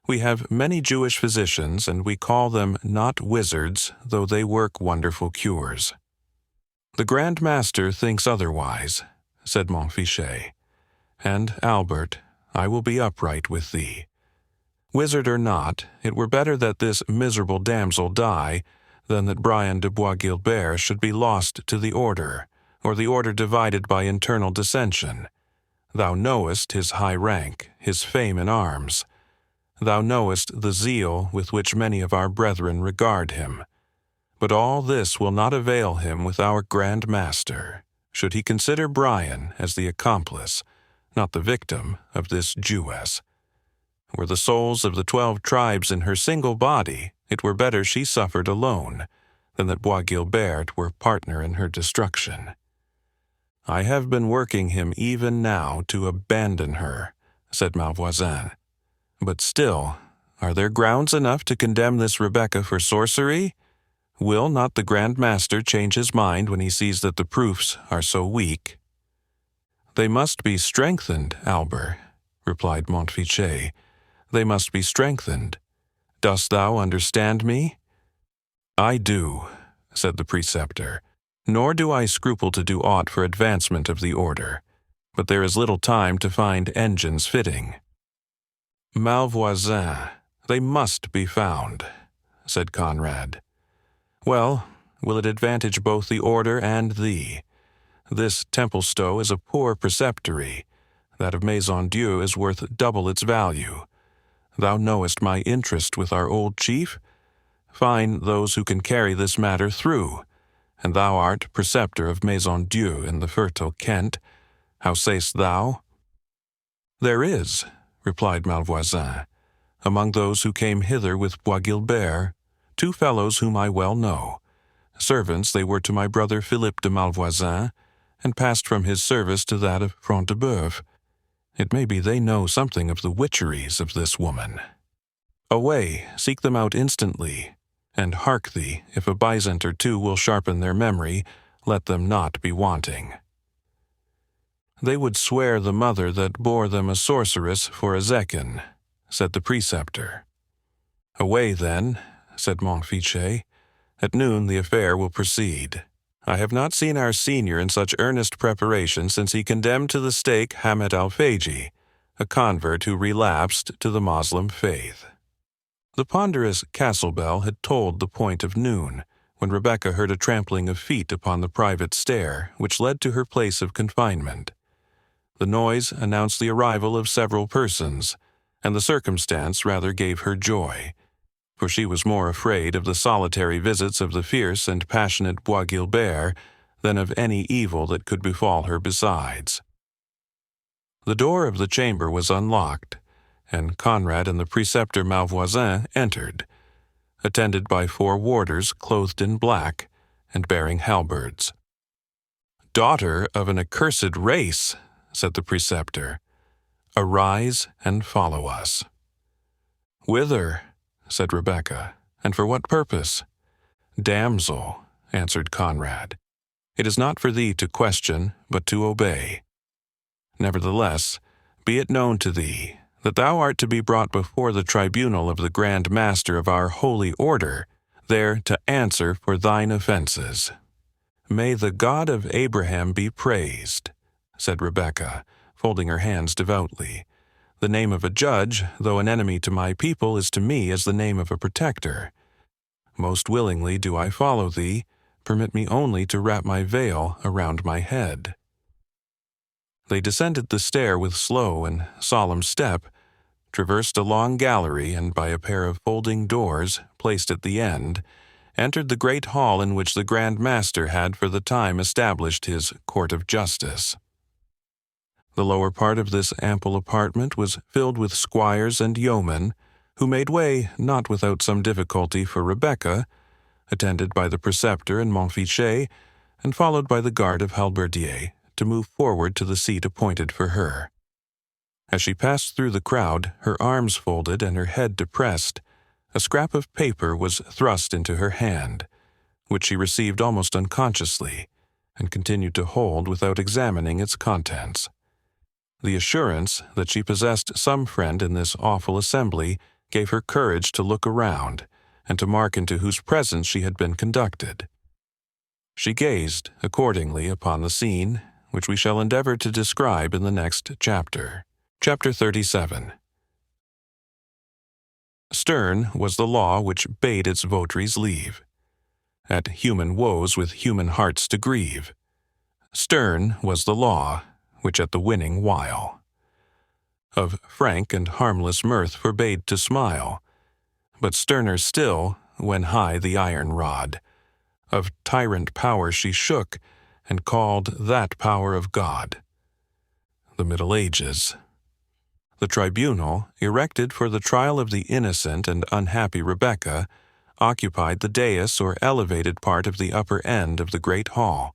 A: "We have many Jewish physicians, and we call them not wizards, though they work wonderful cures." "The Grand Master thinks otherwise," said Montfichet. "And, Albert, I will be upright with thee. Wizard or not, it were better that this miserable damsel die than that Brian de Bois Guilbert should be lost to the order, or the order divided by internal dissension. Thou knowest his high rank, his fame in arms. Thou knowest the zeal with which many of our brethren regard him. But all this will not avail him with our Grand Master, should he consider Brian as the accomplice, not the victim, of this Jewess. Were the souls of the 12 tribes in her single body, it were better she suffered alone, than that Bois Guilbert were partner in her destruction. I have been working him even now to abandon her," said Malvoisin. "But still, are there grounds enough to condemn this Rebecca for sorcery? Will not the Grand Master change his mind when he sees that the proofs are so weak?" "They must be strengthened, Albert," replied Montfichet. "They must be strengthened. Dost thou understand me?" "I do," said the preceptor. "Nor do I scruple to do aught for advancement of the order, but there is little time to find engines fitting." "Malvoisin, they must be found," said Conrad. "Well, will it advantage both the order and thee? This Templestowe is a poor preceptory. That of Maison Dieu is worth double its value. Thou knowest my interest with our old chief. Find those who can carry this matter through, and thou art preceptor of Maison Dieu in the fertile Kent. How sayst thou?" "There is," replied Malvoisin, "among those who came hither with Bois Guilbert, 2 fellows whom I well know. Servants they were to my brother Philippe de Malvoisin, and passed from his service to that of Front de Bœuf. It may be they know something of the witcheries of this woman. Away, seek them out instantly, and hark thee, if a byzant or 2 will sharpen their memory, let them not be wanting." "They would swear the mother that bore them a sorceress for a zecchin," said the preceptor. "Away, then," said Montfichet. "At noon the affair will proceed. I have not seen our senior in such earnest preparation since he condemned to the stake Hamet al-Fagi, a convert who relapsed to the Moslem faith." The ponderous castle bell had tolled the point of noon, when Rebecca heard a trampling of feet upon the private stair which led to her place of confinement. The noise announced the arrival of several persons, and the circumstance rather gave her joy, for she was more afraid of the solitary visits of the fierce and passionate Bois Guilbert than of any evil that could befall her besides. The door of the chamber was unlocked, and Conrad and the preceptor Malvoisin entered, attended by 4 warders clothed in black and bearing halberds. "Daughter of an accursed race," said the preceptor, "arise and follow us." "Whither?" said Rebecca, "and for what purpose?" "Damsel," answered Conrad, "it is not for thee to question, but to obey. Nevertheless, be it known to thee that thou art to be brought before the tribunal of the Grand Master of our holy order, there to answer for thine offenses." "May the God of Abraham be praised," said Rebecca, folding her hands devoutly. "The name of a judge, though an enemy to my people, is to me as the name of a protector. Most willingly do I follow thee. Permit me only to wrap my veil around my head." They descended the stair with slow and solemn step, traversed a long gallery, and by a pair of folding doors, placed at the end, entered the great hall in which the Grand Master had for the time established his court of justice. The lower part of this ample apartment was filled with squires and yeomen, who made way not without some difficulty for Rebecca, attended by the preceptor and Montfichet, and followed by the guard of halberdier, to move forward to the seat appointed for her. As she passed through the crowd, her arms folded and her head depressed, a scrap of paper was thrust into her hand, which she received almost unconsciously, and continued to hold without examining its contents. The assurance that she possessed some friend in this awful assembly gave her courage to look around, and to mark into whose presence she had been conducted. She gazed, accordingly, upon the scene, which we shall endeavor to describe in the next chapter. Chapter 37. Stern was the law which bade its votaries leave, at human woes with human hearts to grieve. Stern was the law which at the winning while of frank and harmless mirth forbade to smile, but sterner still, when high the iron rod of tyrant power she shook, and called that power of God. The Middle Ages. The tribunal, erected for the trial of the innocent and unhappy Rebecca, occupied the dais or elevated part of the upper end of the great hall,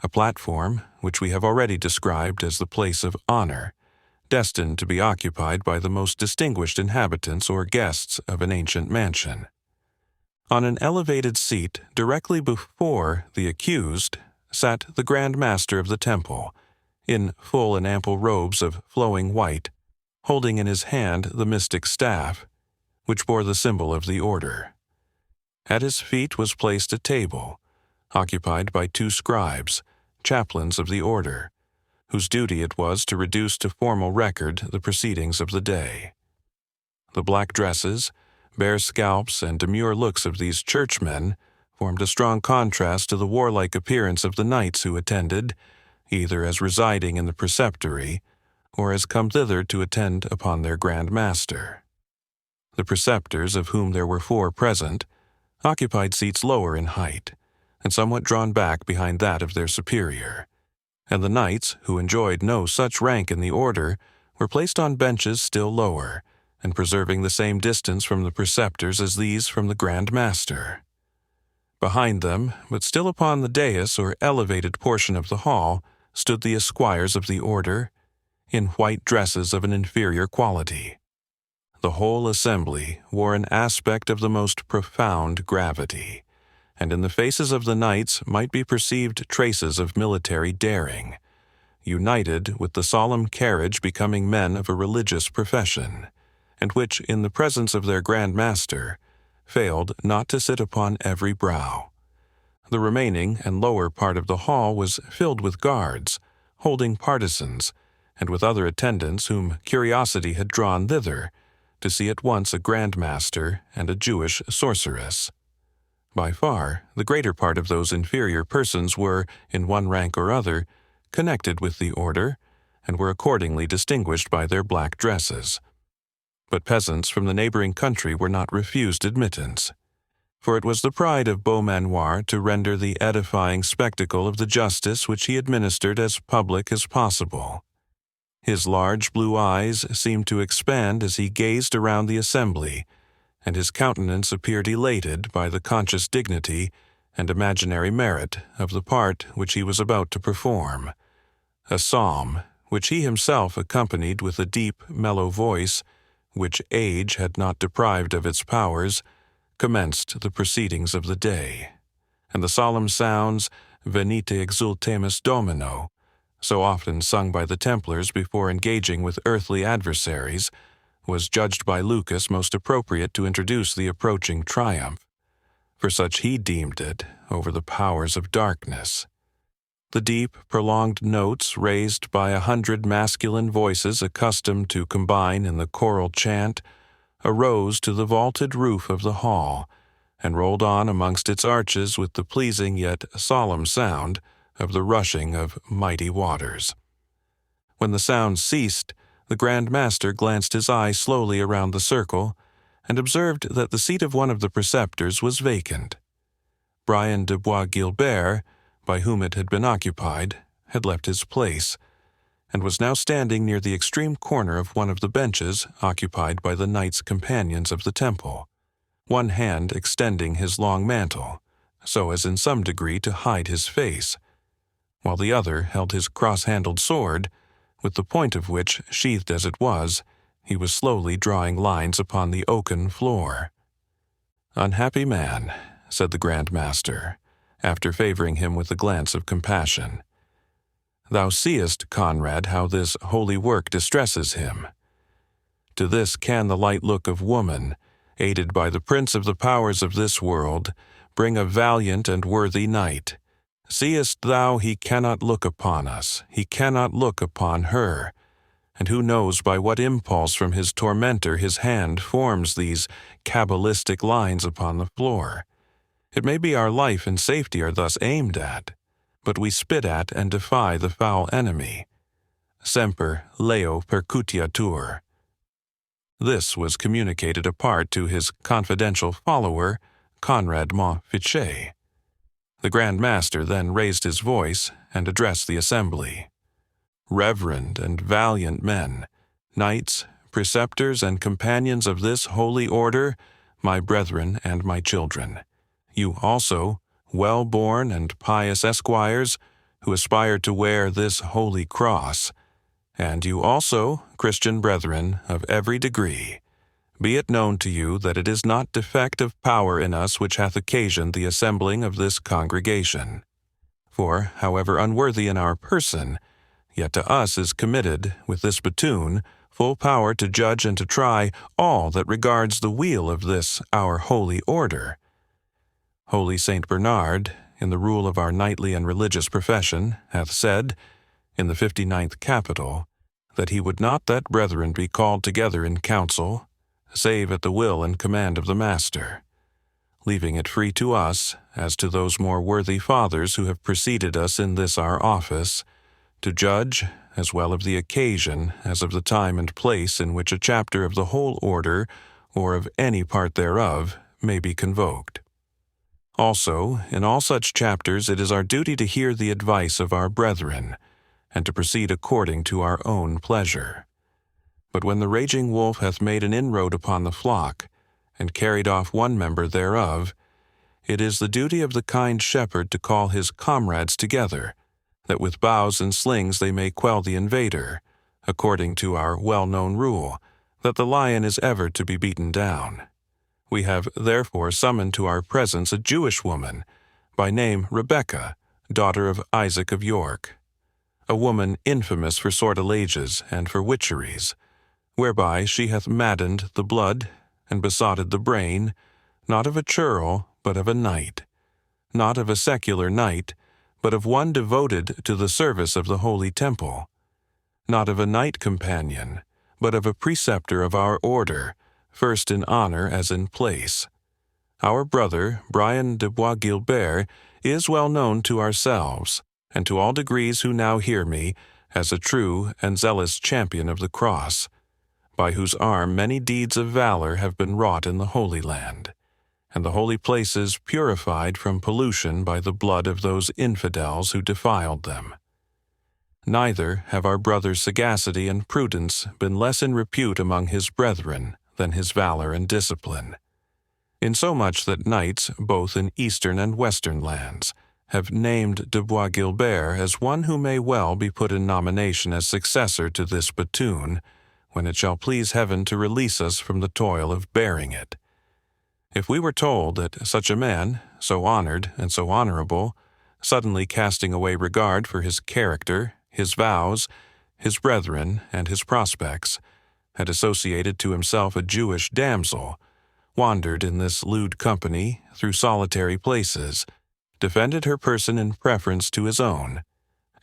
A: a platform which we have already described as the place of honor, destined to be occupied by the most distinguished inhabitants or guests of an ancient mansion. On an elevated seat directly before the accused sat the Grand Master of the Temple, in full and ample robes of flowing white, holding in his hand the mystic staff, which bore the symbol of the order. At his feet was placed a table, occupied by two scribes, chaplains of the order, whose duty it was to reduce to formal record the proceedings of the day. The black dresses, bare scalps, and demure looks of these churchmen formed a strong contrast to the warlike appearance of the knights who attended, either as residing in the preceptory, or as come thither to attend upon their Grand Master. The preceptors, of whom there were 4 present, occupied seats lower in height, and somewhat drawn back behind that of their superior, and the knights, who enjoyed no such rank in the order, were placed on benches still lower, and preserving the same distance from the preceptors as these from the Grand Master. Behind them, but still upon the dais or elevated portion of the hall, stood the esquires of the order, in white dresses of an inferior quality. The whole assembly wore an aspect of the most profound gravity, and in the faces of the knights might be perceived traces of military daring, united with the solemn carriage becoming men of a religious profession, and which, in the presence of their Grand Master, failed not to sit upon every brow. The remaining and lower part of the hall was filled with guards, holding partisans, and with other attendants whom curiosity had drawn thither, to see at once a Grand Master and a Jewish sorceress. By far, the greater part of those inferior persons were, in one rank or other, connected with the order, and were accordingly distinguished by their black dresses. But peasants from the neighboring country were not refused admittance, for it was the pride of Beaumanoir to render the edifying spectacle of the justice which he administered as public as possible. His large blue eyes seemed to expand as he gazed around the assembly, and his countenance appeared elated by the conscious dignity and imaginary merit of the part which he was about to perform. A psalm, which he himself accompanied with a deep, mellow voice, which age had not deprived of its powers, commenced the proceedings of the day, and the solemn sounds, Venite exultemus Domino, so often sung by the Templars before engaging with earthly adversaries, was judged by Lucas most appropriate to introduce the approaching triumph, for such he deemed it, over the powers of darkness. The deep, prolonged notes raised by 100 masculine voices accustomed to combine in the choral chant arose to the vaulted roof of the hall, and rolled on amongst its arches with the pleasing yet solemn sound of the rushing of mighty waters. When the sound ceased, the Grand Master glanced his eye slowly around the circle, and observed that the seat of one of the preceptors was vacant. Brian de Bois Guilbert, by whom it had been occupied, had left his place, and was now standing near the extreme corner of one of the benches occupied by the knights companions of the temple, one hand extending his long mantle, so as in some degree to hide his face, while the other held his cross-handled sword, with the point of which, sheathed as it was, he was slowly drawing lines upon the oaken floor. "Unhappy man," said the Grand Master, after favoring him with a glance of compassion. "Thou seest, Conrad, how this holy work distresses him. To this can the light look of woman, aided by the prince of the powers of this world, bring a valiant and worthy knight. Seest thou he cannot look upon us, he cannot look upon her, and who knows by what impulse from his tormentor his hand forms these cabalistic lines upon the floor. It may be our life and safety are thus aimed at, but we spit at and defy the foul enemy. Semper leo percutiatur." This was communicated apart to his confidential follower, Conrad Montfichet. The Grand Master then raised his voice and addressed the assembly. "Reverend and valiant men, knights, preceptors, and companions of this holy order, my brethren and my children, you also, well-born and pious esquires, who aspire to wear this holy cross, and you also, Christian brethren of every degree, be it known to you that it is not defect of power in us which hath occasioned the assembling of this congregation. For, however unworthy in our person, yet to us is committed, with this batoon, full power to judge and to try all that regards the weal of this our holy order. Holy Saint Bernard, in the rule of our knightly and religious profession, hath said, in the 59th capital, that he would not that brethren be called together in council, save at the will and command of the Master, leaving it free to us, as to those more worthy fathers who have preceded us in this our office, to judge, as well of the occasion as of the time and place in which a chapter of the whole order, or of any part thereof, may be convoked. Also, in all such chapters it is our duty to hear the advice of our brethren, and to proceed according to our own pleasure. But when the raging wolf hath made an inroad upon the flock, and carried off one member thereof, it is the duty of the kind shepherd to call his comrades together, that with bows and slings they may quell the invader, according to our well-known rule, that the lion is ever to be beaten down. We have therefore summoned to our presence a Jewish woman, by name Rebecca, daughter of Isaac of York, a woman infamous for sortileges and for witcheries, whereby she hath maddened the blood and besotted the brain, not of a churl, but of a knight, not of a secular knight, but of one devoted to the service of the holy temple, not of a knight companion, but of a preceptor of our order, first in honor as in place. Our brother, Brian de Bois Guilbert, is well known to ourselves, and to all degrees who now hear me, as a true and zealous champion of the cross, by whose arm many deeds of valor have been wrought in the Holy Land, and the holy places purified from pollution by the blood of those infidels who defiled them. Neither have our brother's sagacity and prudence been less in repute among his brethren than his valor and discipline, insomuch that knights, both in eastern and western lands, have named de Bois Guilbert as one who may well be put in nomination as successor to this batoon, when it shall please heaven to release us from the toil of bearing it. If we were told that such a man, so honored and so honorable, suddenly casting away regard for his character, his vows, his brethren, and his prospects, had associated to himself a Jewish damsel, wandered in this lewd company through solitary places, defended her person in preference to his own,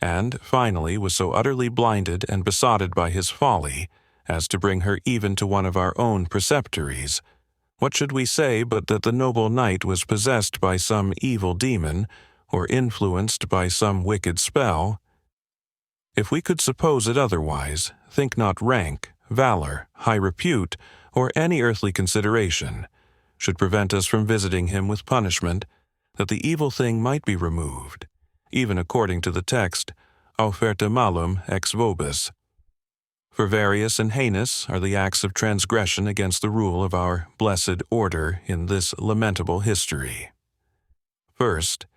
A: and finally was so utterly blinded and besotted by his folly as to bring her even to one of our own preceptories, what should we say but that the noble knight was possessed by some evil demon, or influenced by some wicked spell? If we could suppose it otherwise, think not rank, valor, high repute, or any earthly consideration should prevent us from visiting him with punishment, that the evil thing might be removed, even according to the text, Auferte malum ex vobis. For various and heinous are the acts of transgression against the rule of our blessed order in this lamentable history. First,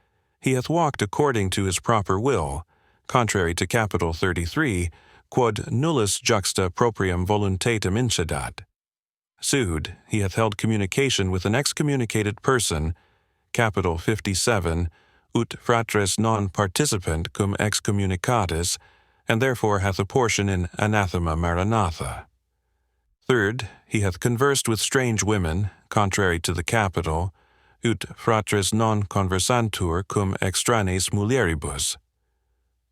A: he hath walked according to his proper will, contrary to Capital 33, quod nullus juxta proprium voluntatem incedat. Sued, he hath held communication with an excommunicated person, Capital 57, ut fratres non participant cum excommunicatis, and therefore hath a portion in anathema maranatha. Third, he hath conversed with strange women, contrary to the Capital, ut fratres non conversantur cum extranes mulieribus.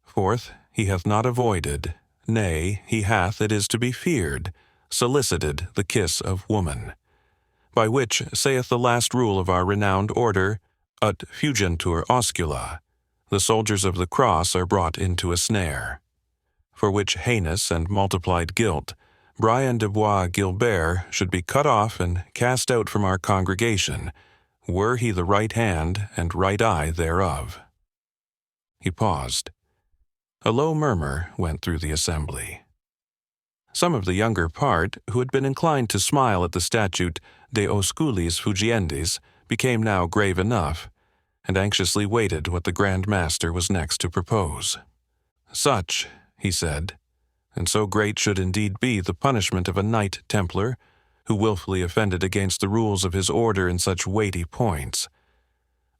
A: Fourth, he hath not avoided, nay, he hath, it is to be feared, solicited the kiss of woman. By which, saith the last rule of our renowned order, ut fugentur oscula, the soldiers of the cross are brought into a snare. For which heinous and multiplied guilt, Brian de Bois Gilbert should be cut off and cast out from our congregation, were he the right hand and right eye thereof. He paused. A low murmur went through the assembly. Some of the younger part, who had been inclined to smile at the statute de osculis fugiendis, became now grave enough, and anxiously waited what the Grand Master was next to propose. Such, he said, and so great should indeed be the punishment of a Knight Templar, who wilfully offended against the rules of his order in such weighty points.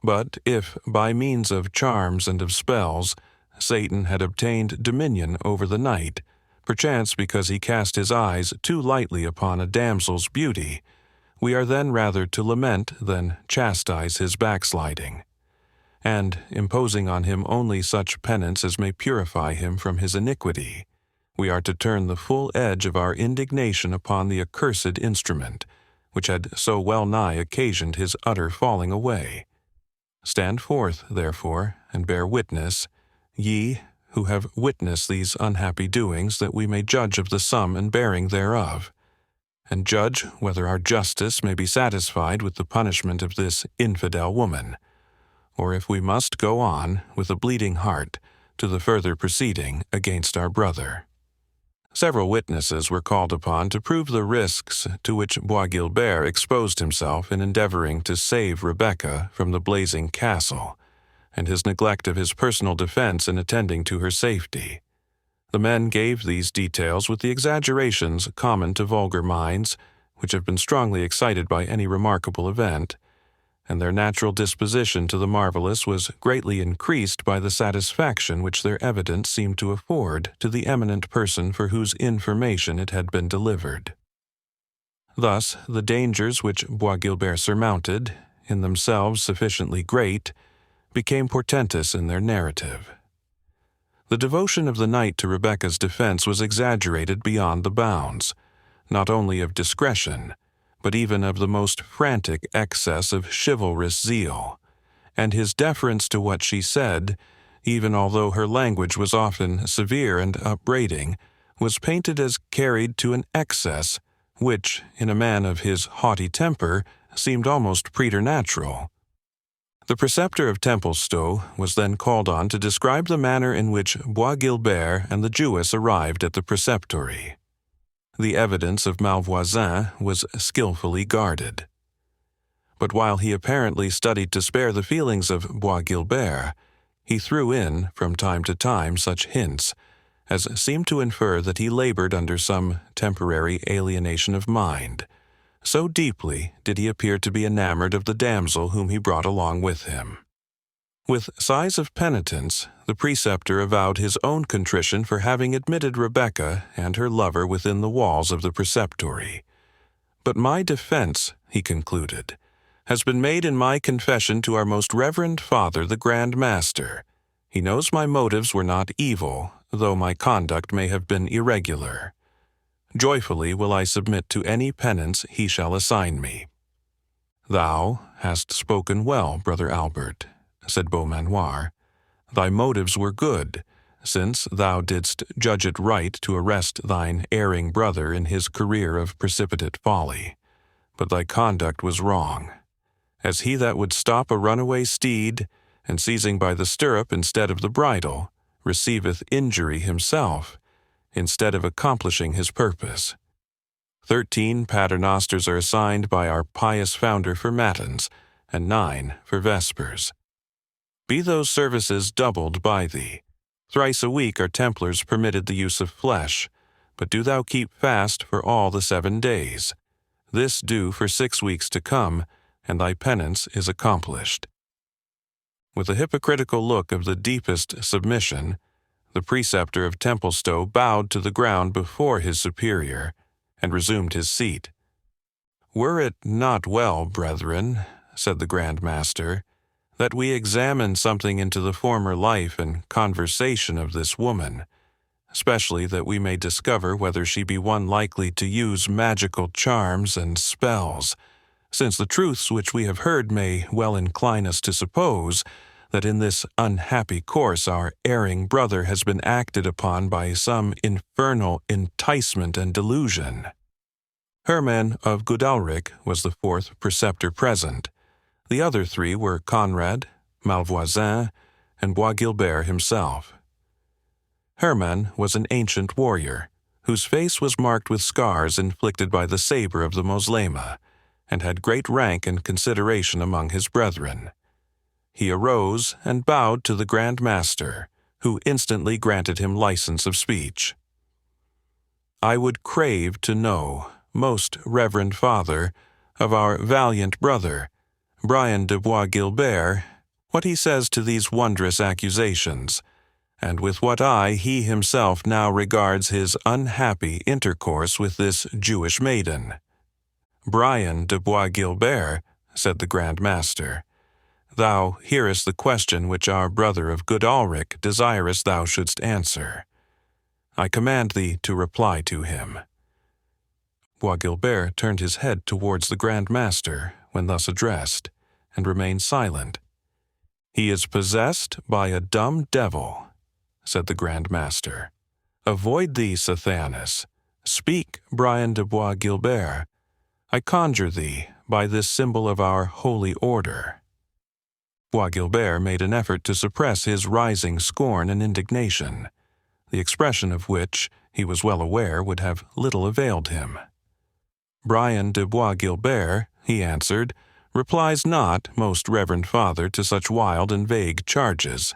A: But if, by means of charms and of spells, Satan had obtained dominion over the knight, perchance because he cast his eyes too lightly upon a damsel's beauty, we are then rather to lament than chastise his backsliding, and, imposing on him only such penance as may purify him from his iniquity, we are to turn the full edge of our indignation upon the accursed instrument, which had so well nigh occasioned his utter falling away. Stand forth, therefore, and bear witness, ye who have witnessed these unhappy doings, that we may judge of the sum and bearing thereof, and judge whether our justice may be satisfied with the punishment of this infidel woman, or if we must go on, with a bleeding heart, to the further proceeding against our brother. Several witnesses were called upon to prove the risks to which Bois Guilbert exposed himself in endeavoring to save Rebecca from the blazing castle, and his neglect of his personal defense in attending to her safety. The men gave these details with the exaggerations common to vulgar minds, which have been strongly excited by any remarkable event, and their natural disposition to the marvelous was greatly increased by the satisfaction which their evidence seemed to afford to the eminent person for whose information it had been delivered. Thus, the dangers which Bois Guilbert surmounted, in themselves sufficiently great, became portentous in their narrative. The devotion of the knight to Rebecca's defense was exaggerated beyond the bounds, not only of discretion, but even of the most frantic excess of chivalrous zeal, and his deference to what she said, even although her language was often severe and upbraiding, was painted as carried to an excess which, in a man of his haughty temper, seemed almost preternatural. The preceptor of Templestowe was then called on to describe the manner in which Bois Guilbert and the Jewess arrived at the preceptory. The evidence of Malvoisin was skillfully guarded. But while he apparently studied to spare the feelings of Bois Guilbert, he threw in, from time to time, such hints as seemed to infer that he labored under some temporary alienation of mind. So deeply did he appear to be enamored of the damsel whom he brought along with him. With sighs of penitence, the preceptor avowed his own contrition for having admitted Rebecca and her lover within the walls of the preceptory. But my defense, he concluded, has been made in my confession to our most reverend father, the Grand Master. He knows my motives were not evil, though my conduct may have been irregular. Joyfully will I submit to any penance he shall assign me. Thou hast spoken well, Brother Albert, said Beaumanoir. Thy motives were good, since thou didst judge it right to arrest thine erring brother in his career of precipitate folly. But thy conduct was wrong. As he that would stop a runaway steed, and seizing by the stirrup instead of the bridle, receiveth injury himself, instead of accomplishing his purpose. 13 paternosters are assigned by our pious founder for matins, and 9 for vespers. Be those services doubled by thee. Thrice a week are Templars permitted the use of flesh, but do thou keep fast for all the 7 days. This do for 6 weeks to come, and thy penance is accomplished. With a hypocritical look of the deepest submission, the preceptor of Templestowe bowed to the ground before his superior, and resumed his seat. "Were it not well, brethren," said the Grand Master, "that we examine something into the former life and conversation of this woman, especially that we may discover whether she be one likely to use magical charms and spells, since the truths which we have heard may well incline us to suppose that in this unhappy course our erring brother has been acted upon by some infernal enticement and delusion." Herman of Godalrich was the 4th preceptor present. The other 3 were Conrad, Malvoisin, and Bois Guilbert himself. Herman was an ancient warrior, whose face was marked with scars inflicted by the saber of the Moslema, and had great rank and consideration among his brethren. He arose and bowed to the Grand Master, who instantly granted him license of speech. "I would crave to know, most reverend Father, of our valiant brother, Brian de Bois Guilbert, what he says to these wondrous accusations, and with what eye he himself now regards his unhappy intercourse with this Jewish maiden." "Brian de Bois Guilbert," said the Grand Master, "thou hearest the question which our brother of Godalrich desirous thou shouldst answer. I command thee to reply to him." Bois Guilbert turned his head towards the Grand Master when thus addressed, and remained silent. "He is possessed by a dumb devil," said the Grand Master. "Avoid thee, Sathanus. Speak, Brian de Bois Guilbert. I conjure thee, by this symbol of our holy order." Bois Guilbert made an effort to suppress his rising scorn and indignation, the expression of which, he was well aware, would have little availed him. "Brian de Bois Guilbert," he answered, "replies not, most reverend Father, to such wild and vague charges.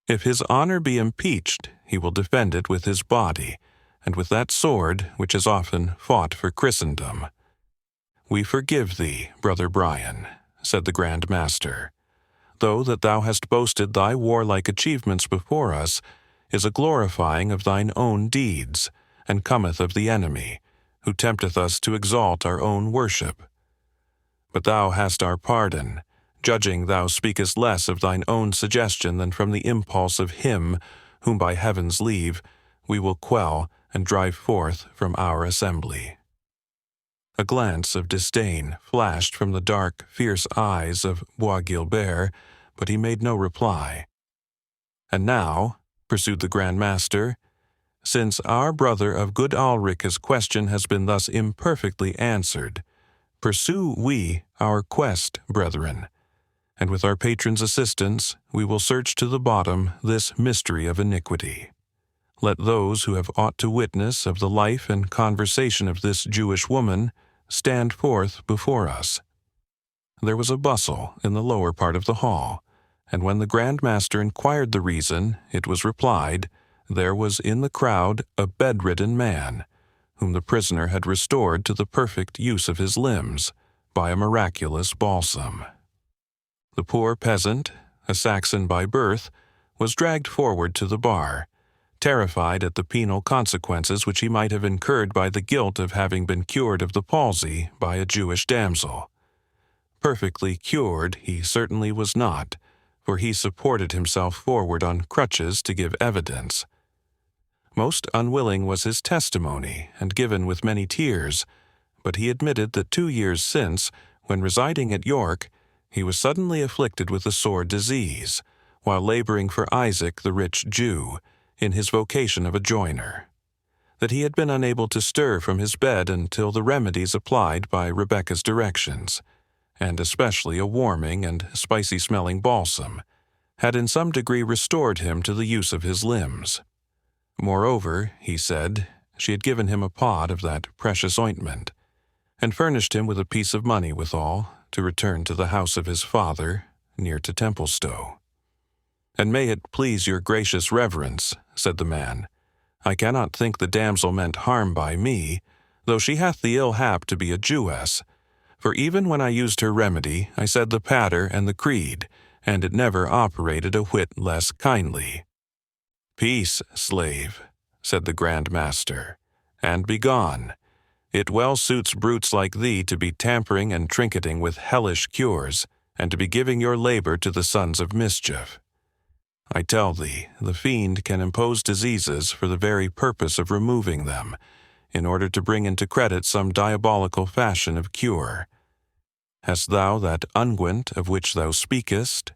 A: If his honor be impeached, he will defend it with his body, and with that sword which has often fought for Christendom." "We forgive thee, brother Brian," said the Grand Master. "Though that thou hast boasted thy warlike achievements before us is a glorifying of thine own deeds, and cometh of the enemy, who tempteth us to exalt our own worship. But thou hast our pardon, judging thou speakest less of thine own suggestion than from the impulse of him whom by heaven's leave we will quell and drive forth from our assembly." A glance of disdain flashed from the dark, fierce eyes of Bois Guilbert, but he made no reply. "And now," pursued the Grand Master, "since our brother of Godalrich's question has been thus imperfectly answered, pursue we our quest, brethren, and with our patron's assistance we will search to the bottom this mystery of iniquity. Let those who have aught to witness of the life and conversation of this Jewish woman stand forth before us." There was a bustle in the lower part of the hall, and when the Grand Master inquired the reason, it was replied, there was in the crowd a bedridden man, whom the prisoner had restored to the perfect use of his limbs by a miraculous balsam. The poor peasant, a Saxon by birth, was dragged forward to the bar, terrified at the penal consequences which he might have incurred by the guilt of having been cured of the palsy by a Jewish damsel. Perfectly cured he certainly was not, for he supported himself forward on crutches to give evidence. Most unwilling was his testimony, and given with many tears, but he admitted that 2 years since, when residing at York, he was suddenly afflicted with a sore disease, while laboring for Isaac the rich Jew, in his vocation of a joiner; that he had been unable to stir from his bed until the remedies applied by Rebecca's directions, and especially a warming and spicy-smelling balsam, had in some degree restored him to the use of his limbs. Moreover, he said, she had given him a pot of that precious ointment, and furnished him with a piece of money withal, to return to the house of his father, near to Templestowe. "And may it please your gracious reverence," said the man, "I cannot think the damsel meant harm by me, though she hath the ill hap to be a Jewess. For even when I used her remedy, I said the Pater and the Creed, and it never operated a whit less kindly." "Peace, slave," said the Grand Master, "and begone. It well suits brutes like thee to be tampering and trinketing with hellish cures, and to be giving your labor to the sons of mischief. I tell thee, the fiend can impose diseases for the very purpose of removing them, in order to bring into credit some diabolical fashion of cure. Hast thou that unguent of which thou speakest?"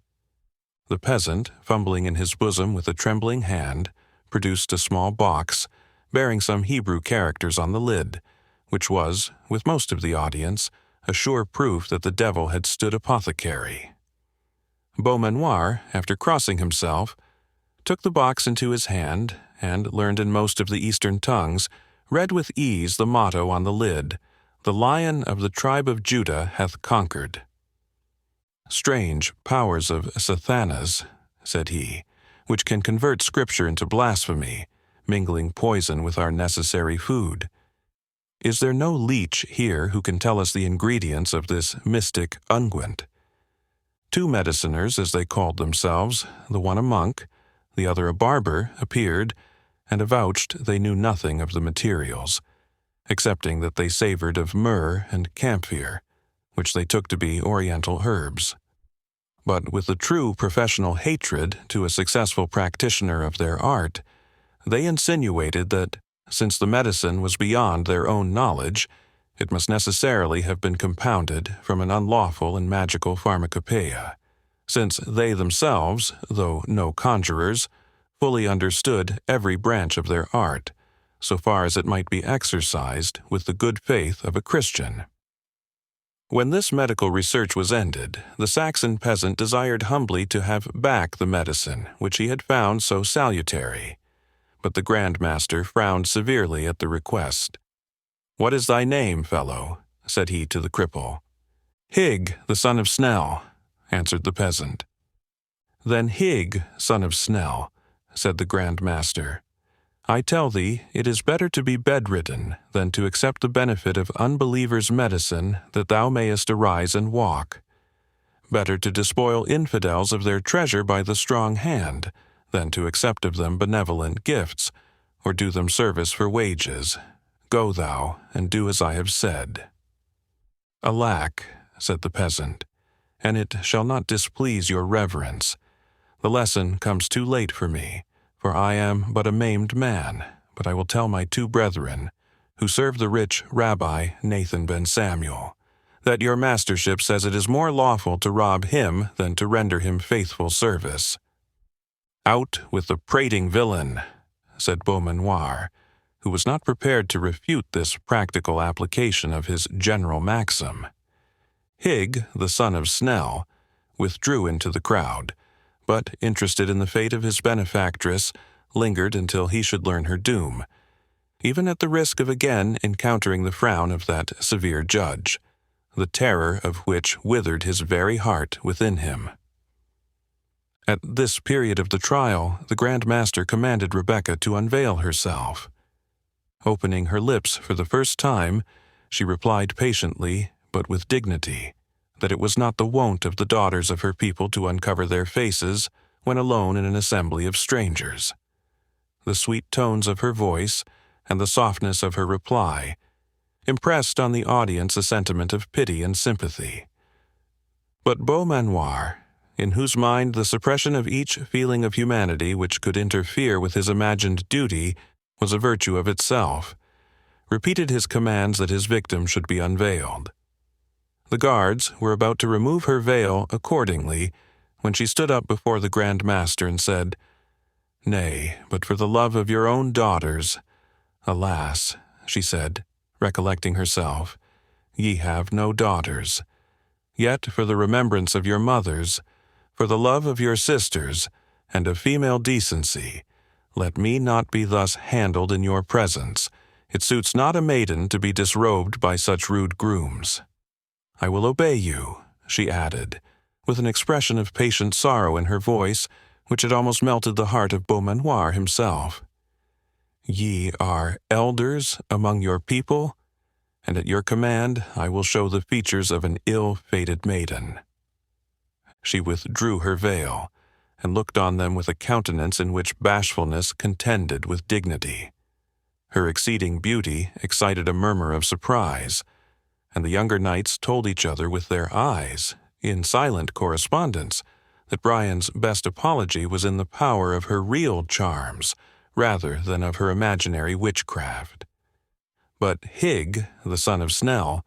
A: The peasant, fumbling in his bosom with a trembling hand, produced a small box, bearing some Hebrew characters on the lid, which was, with most of the audience, a sure proof that the devil had stood apothecary. Beaumanoir, after crossing himself, took the box into his hand, and, learned in most of the Eastern tongues, read with ease the motto on the lid, "The Lion of the tribe of Judah hath conquered." "Strange powers of Sathanas," said he, "which can convert Scripture into blasphemy, mingling poison with our necessary food. Is there no leech here who can tell us the ingredients of this mystic unguent?" Two mediciners, as they called themselves, the one a monk, the other a barber, appeared, and avouched they knew nothing of the materials, excepting that they savored of myrrh and camphor, which they took to be Oriental herbs. But with the true professional hatred to a successful practitioner of their art, they insinuated that, since the medicine was beyond their own knowledge, it must necessarily have been compounded from an unlawful and magical pharmacopoeia, since they themselves, though no conjurers, fully understood every branch of their art, so far as it might be exercised with the good faith of a Christian. When this medical research was ended, the Saxon peasant desired humbly to have back the medicine which he had found so salutary, but the Grand Master frowned severely at the request. "What is thy name, fellow?" said he to the cripple. "Hig, the son of Snell," answered the peasant. "Then Hig, son of Snell," said the Grand Master, "I tell thee, it is better to be bedridden than to accept the benefit of unbelievers' medicine that thou mayest arise and walk. Better to despoil infidels of their treasure by the strong hand than to accept of them benevolent gifts, or do them service for wages. Go thou, and do as I have said." "Alack," said the peasant, "and it shall not displease your reverence. The lesson comes too late for me, for I am but a maimed man, but I will tell my two brethren, who serve the rich Rabbi Nathan ben Samuel, that your mastership says it is more lawful to rob him than to render him faithful service." "Out with the prating villain," said Beaumanoir, who was not prepared to refute this practical application of his general maxim. Hig, the son of Snell, withdrew into the crowd, but, interested in the fate of his benefactress, lingered until he should learn her doom, even at the risk of again encountering the frown of that severe judge, the terror of which withered his very heart within him. At this period of the trial, the Grand Master commanded Rebecca to unveil herself. Opening her lips for the first time, she replied patiently, but with dignity, that it was not the wont of the daughters of her people to uncover their faces when alone in an assembly of strangers. The sweet tones of her voice and the softness of her reply impressed on the audience a sentiment of pity and sympathy. But Beaumanoir, in whose mind the suppression of each feeling of humanity which could interfere with his imagined duty was a virtue of itself, repeated his commands that his victim should be unveiled. The guards were about to remove her veil accordingly, when she stood up before the Grand Master and said, "Nay, but for the love of your own daughters, alas," she said, recollecting herself, "ye have no daughters. Yet for the remembrance of your mothers, for the love of your sisters, and of female decency, let me not be thus handled in your presence. It suits not a maiden to be disrobed by such rude grooms. I will obey you," she added, with an expression of patient sorrow in her voice which had almost melted the heart of Beaumanoir himself. "Ye are elders among your people, and at your command I will show the features of an ill-fated maiden." She withdrew her veil, and looked on them with a countenance in which bashfulness contended with dignity. Her exceeding beauty excited a murmur of surprise, and the younger knights told each other with their eyes, in silent correspondence, that Brian's best apology was in the power of her real charms, rather than of her imaginary witchcraft. But Higg, the son of Snell,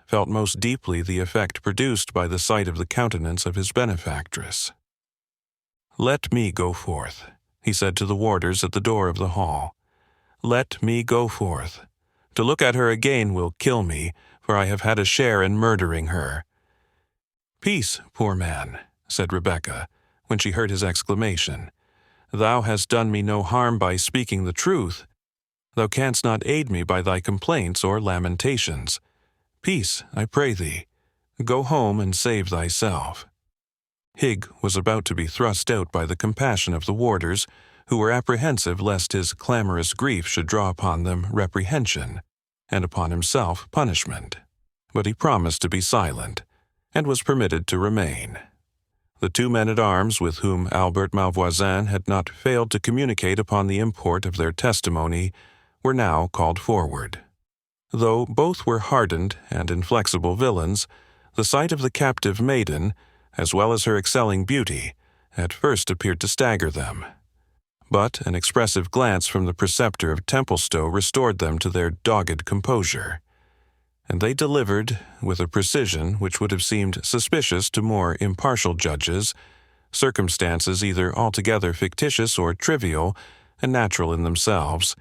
A: felt most deeply the effect produced by the sight of the countenance of his benefactress. "Let me go forth," he said to the warders at the door of the hall. "Let me go forth. To look at her again will kill me, for I have had a share in murdering her." "Peace, poor man," said Rebecca, when she heard his exclamation. "Thou hast done me no harm by speaking the truth. Thou canst not aid me by thy complaints or lamentations. Peace, I pray thee. Go home and save thyself." Higg was about to be thrust out by the compassion of the warders, who were apprehensive lest his clamorous grief should draw upon them reprehension, and upon himself punishment. But he promised to be silent, and was permitted to remain. The 2 men-at-arms with whom Albert Malvoisin had not failed to communicate upon the import of their testimony were now called forward. Though both were hardened and inflexible villains, the sight of the captive maiden, as well as her excelling beauty, at first appeared to stagger them. But an expressive glance from the preceptor of Templestowe restored them to their dogged composure, and they delivered, with a precision which would have seemed suspicious to more impartial judges, circumstances either altogether fictitious or trivial and natural in themselves,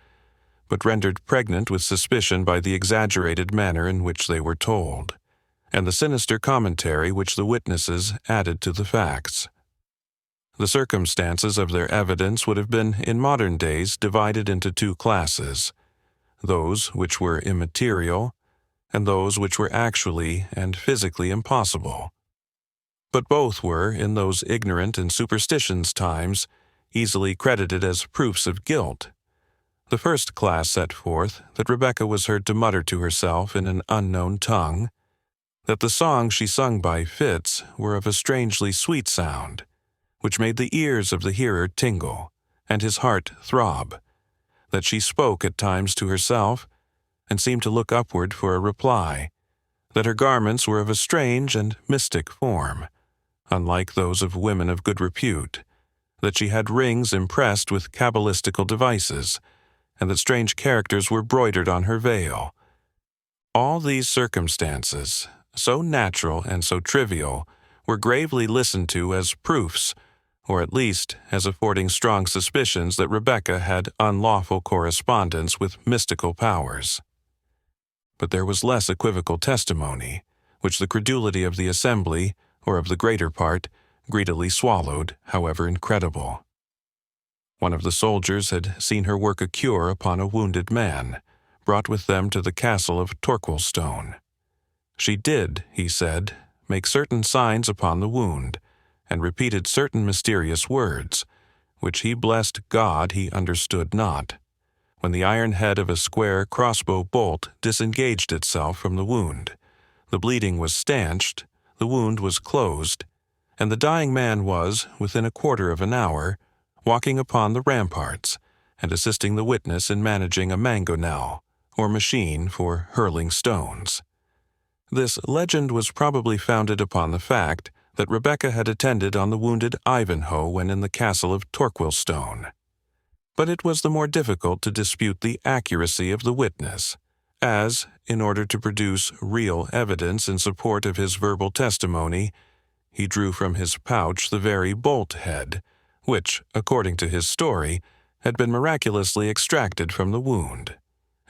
A: but rendered pregnant with suspicion by the exaggerated manner in which they were told, and the sinister commentary which the witnesses added to the facts. The circumstances of their evidence would have been, in modern days, divided into 2 classes, those which were immaterial, and those which were actually and physically impossible. But both were, in those ignorant and superstitious times, easily credited as proofs of guilt. The first class set forth that Rebecca was heard to mutter to herself in an unknown tongue, that the songs she sung by fits were of a strangely sweet sound, which made the ears of the hearer tingle, and his heart throb, that she spoke at times to herself, and seemed to look upward for a reply, that her garments were of a strange and mystic form, unlike those of women of good repute, that she had rings impressed with cabalistical devices, and that strange characters were broidered on her veil. All these circumstances, so natural and so trivial, were gravely listened to as proofs, or at least as affording strong suspicions that Rebecca had unlawful correspondence with mystical powers. But there was less equivocal testimony, which the credulity of the assembly, or of the greater part, greedily swallowed, however incredible. One of the soldiers had seen her work a cure upon a wounded man, brought with them to the castle of Torquilstone. She did, he said, make certain signs upon the wound, and repeated certain mysterious words, which he blessed God he understood not, when the iron head of a square crossbow bolt disengaged itself from the wound. The bleeding was stanched, the wound was closed, and the dying man was, within a quarter of an hour, walking upon the ramparts, and assisting the witness in managing a mangonel, or machine for hurling stones. This legend was probably founded upon the fact that Rebecca had attended on the wounded Ivanhoe when in the castle of Torquilstone. But it was the more difficult to dispute the accuracy of the witness, as, in order to produce real evidence in support of his verbal testimony, he drew from his pouch the very bolt head, which, according to his story, had been miraculously extracted from the wound,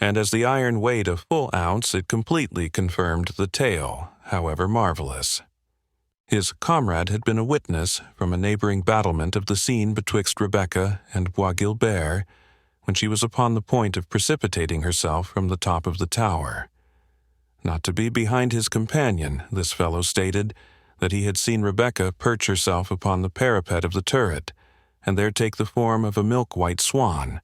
A: and as the iron weighed a full ounce, it completely confirmed the tale, however marvelous. His comrade had been a witness from a neighboring battlement of the scene betwixt Rebecca and Bois Guilbert, when she was upon the point of precipitating herself from the top of the tower. Not to be behind his companion, this fellow stated that he had seen Rebecca perch herself upon the parapet of the turret, and there take the form of a milk-white swan,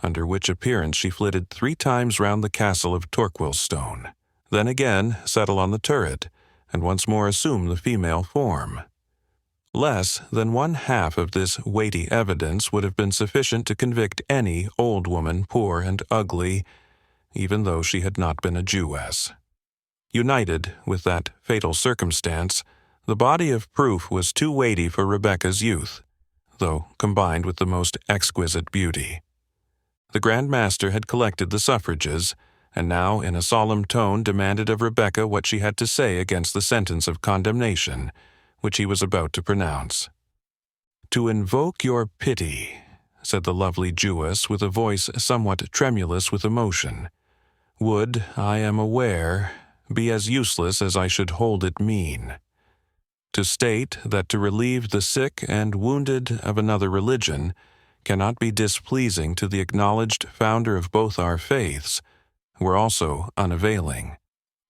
A: under which appearance she flitted 3 times round the castle of Torquilstone, then again settle on the turret, and once more assume the female form. Less than 1/2 of this weighty evidence would have been sufficient to convict any old woman poor and ugly, even though she had not been a Jewess. United with that fatal circumstance, the body of proof was too weighty for Rebecca's youth, though combined with the most exquisite beauty. The Grand Master had collected the suffrages, and now in a solemn tone demanded of Rebecca what she had to say against the sentence of condemnation, which he was about to pronounce. "To invoke your pity," said the lovely Jewess with a voice somewhat tremulous with emotion, "would, I am aware, be as useless as I should hold it mean. To state that to relieve the sick and wounded of another religion cannot be displeasing to the acknowledged founder of both our faiths were also unavailing.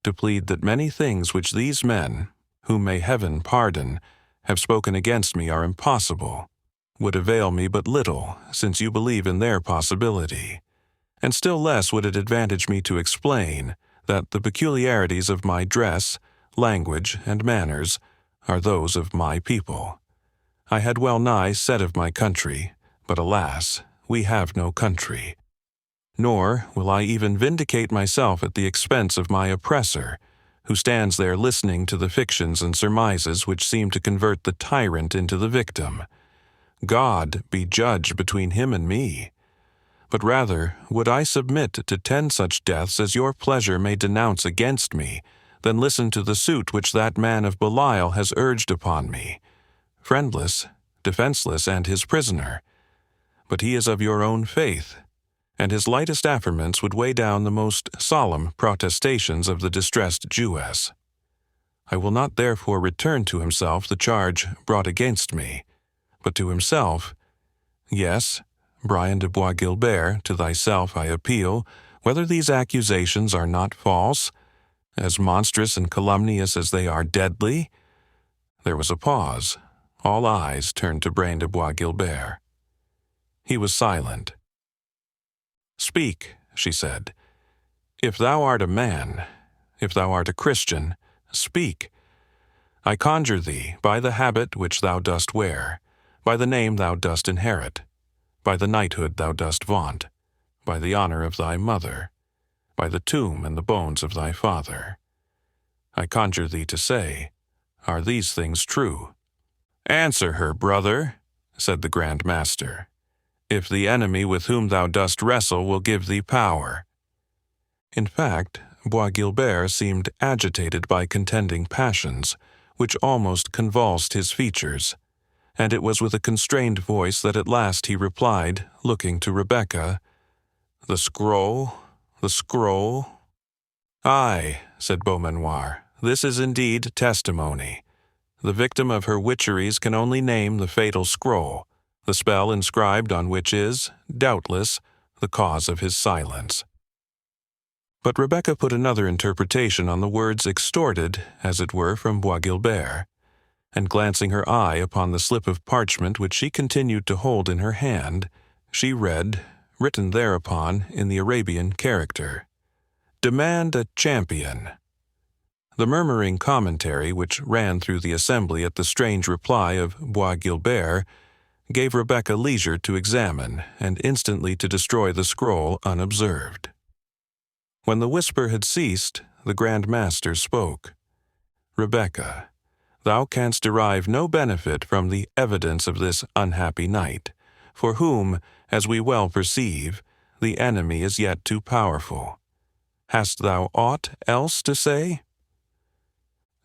A: To plead that many things which these men, whom may heaven pardon, have spoken against me are impossible, would avail me but little, since you believe in their possibility. And still less would it advantage me to explain that the peculiarities of my dress, language, and manners are those of my people. I had well nigh said of my country, but alas, we have no country. Nor will I even vindicate myself at the expense of my oppressor, who stands there listening to the fictions and surmises which seem to convert the tyrant into the victim. God be judge between him and me. But rather would I submit to 10 such deaths as your pleasure may denounce against me, than listen to the suit which that man of Belial has urged upon me, friendless, defenseless, and his prisoner. But he is of your own faith, and his lightest affirmance would weigh down the most solemn protestations of the distressed Jewess. I will not therefore return to himself the charge brought against me, but to himself, yes, Brian de Bois Guilbert, to thyself I appeal, whether these accusations are not false, as monstrous and calumnious as they are deadly." There was a pause. All eyes turned to Brian de Bois Guilbert. He was silent. "Speak," she said. "If thou art a man, if thou art a Christian, speak. I conjure thee, by the habit which thou dost wear, by the name thou dost inherit, by the knighthood thou dost vaunt, by the honor of thy mother, by the tomb and the bones of thy father. I conjure thee to say, are these things true?" "Answer her, brother," said the Grand Master, "if the enemy with whom thou dost wrestle will give thee power." In fact, Bois Guilbert seemed agitated by contending passions, which almost convulsed his features, and it was with a constrained voice that at last he replied, looking to Rebecca, "The scroll, the scroll." "Aye," said Beaumanoir, "this is indeed testimony. The victim of her witcheries can only name the fatal scroll, the spell inscribed on which is, doubtless, the cause of his silence." But Rebecca put another interpretation on the words extorted, as it were, from Bois Guilbert, and glancing her eye upon the slip of parchment which she continued to hold in her hand, she read, written thereupon in the Arabian character, "Demand a champion." The murmuring commentary which ran through the assembly at the strange reply of Bois Guilbert gave Rebecca leisure to examine and instantly to destroy the scroll unobserved. When the whisper had ceased, the Grand Master spoke. "Rebecca, thou canst derive no benefit from the evidence of this unhappy knight, for whom, as we well perceive, the enemy is yet too powerful. Hast thou aught else to say?"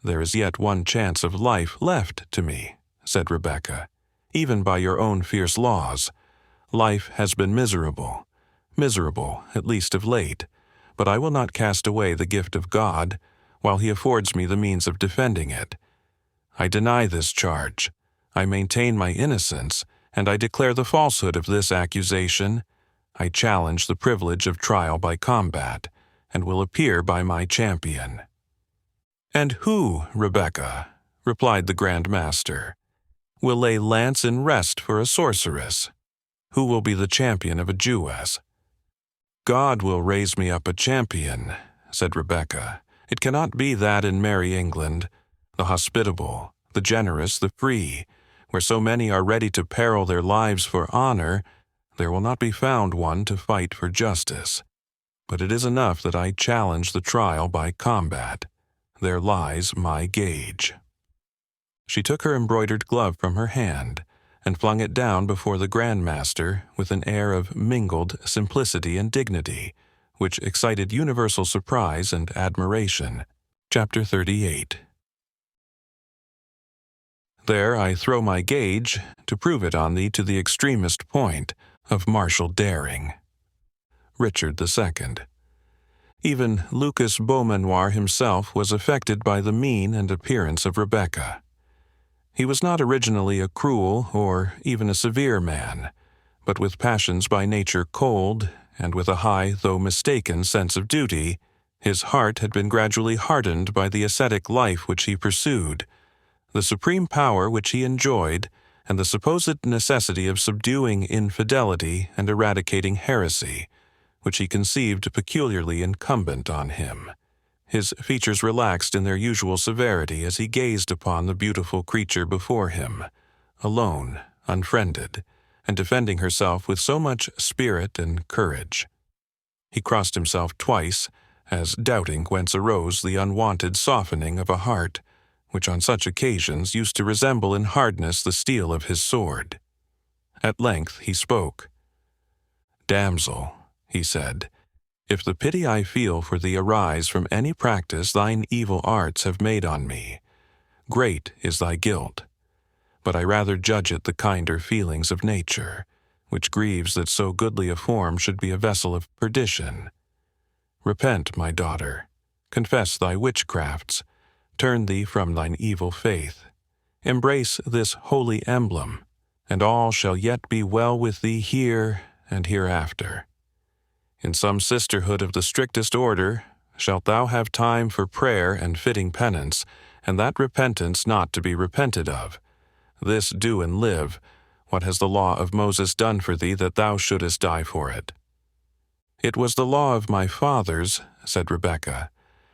A: "There is yet one chance of life left to me," said Rebecca. "Even by your own fierce laws. Life has been miserable, at least of late, but I will not cast away the gift of God, while he affords me the means of defending it. I deny this charge. I maintain my innocence, and I declare the falsehood of this accusation. I challenge the privilege of trial by combat, and will appear by my champion." "And who, Rebecca," replied the Grand Master, "will lay lance in rest for a sorceress? Who will be the champion of a Jewess?" "God will raise me up a champion," said Rebecca. "It cannot be that in merry England, the hospitable, the generous, the free, where so many are ready to peril their lives for honor, there will not be found one to fight for justice. But it is enough that I challenge the trial by combat. There lies my gage." She took her embroidered glove from her hand and flung it down before the Grand Master with an air of mingled simplicity and dignity, which excited universal surprise and admiration. Chapter 38. "There I throw my gage to prove it on thee to the extremest point of martial daring." Richard II. Even Lucas Beaumanoir himself was affected by the mien and appearance of Rebecca. He was not originally a cruel or even a severe man, but with passions by nature cold, and with a high though mistaken sense of duty, his heart had been gradually hardened by the ascetic life which he pursued, the supreme power which he enjoyed, and the supposed necessity of subduing infidelity and eradicating heresy, which he conceived peculiarly incumbent on him. His features relaxed in their usual severity as he gazed upon the beautiful creature before him, alone, unfriended, and defending herself with so much spirit and courage. He crossed himself twice, as doubting whence arose the unwonted softening of a heart, which on such occasions used to resemble in hardness the steel of his sword. At length he spoke. "Damsel," he said, "if the pity I feel for thee arise from any practice thine evil arts have made on me, great is thy guilt. But I rather judge it the kinder feelings of nature, which grieves that so goodly a form should be a vessel of perdition. Repent, my daughter, confess thy witchcrafts, turn thee from thine evil faith, embrace this holy emblem, and all shall yet be well with thee here and hereafter. In some sisterhood of the strictest order shalt thou have time for prayer and fitting penance, and that repentance not to be repented of. This do and live. What has the law of Moses done for thee that thou shouldest die for it?" "It was the law of my fathers," said Rebecca.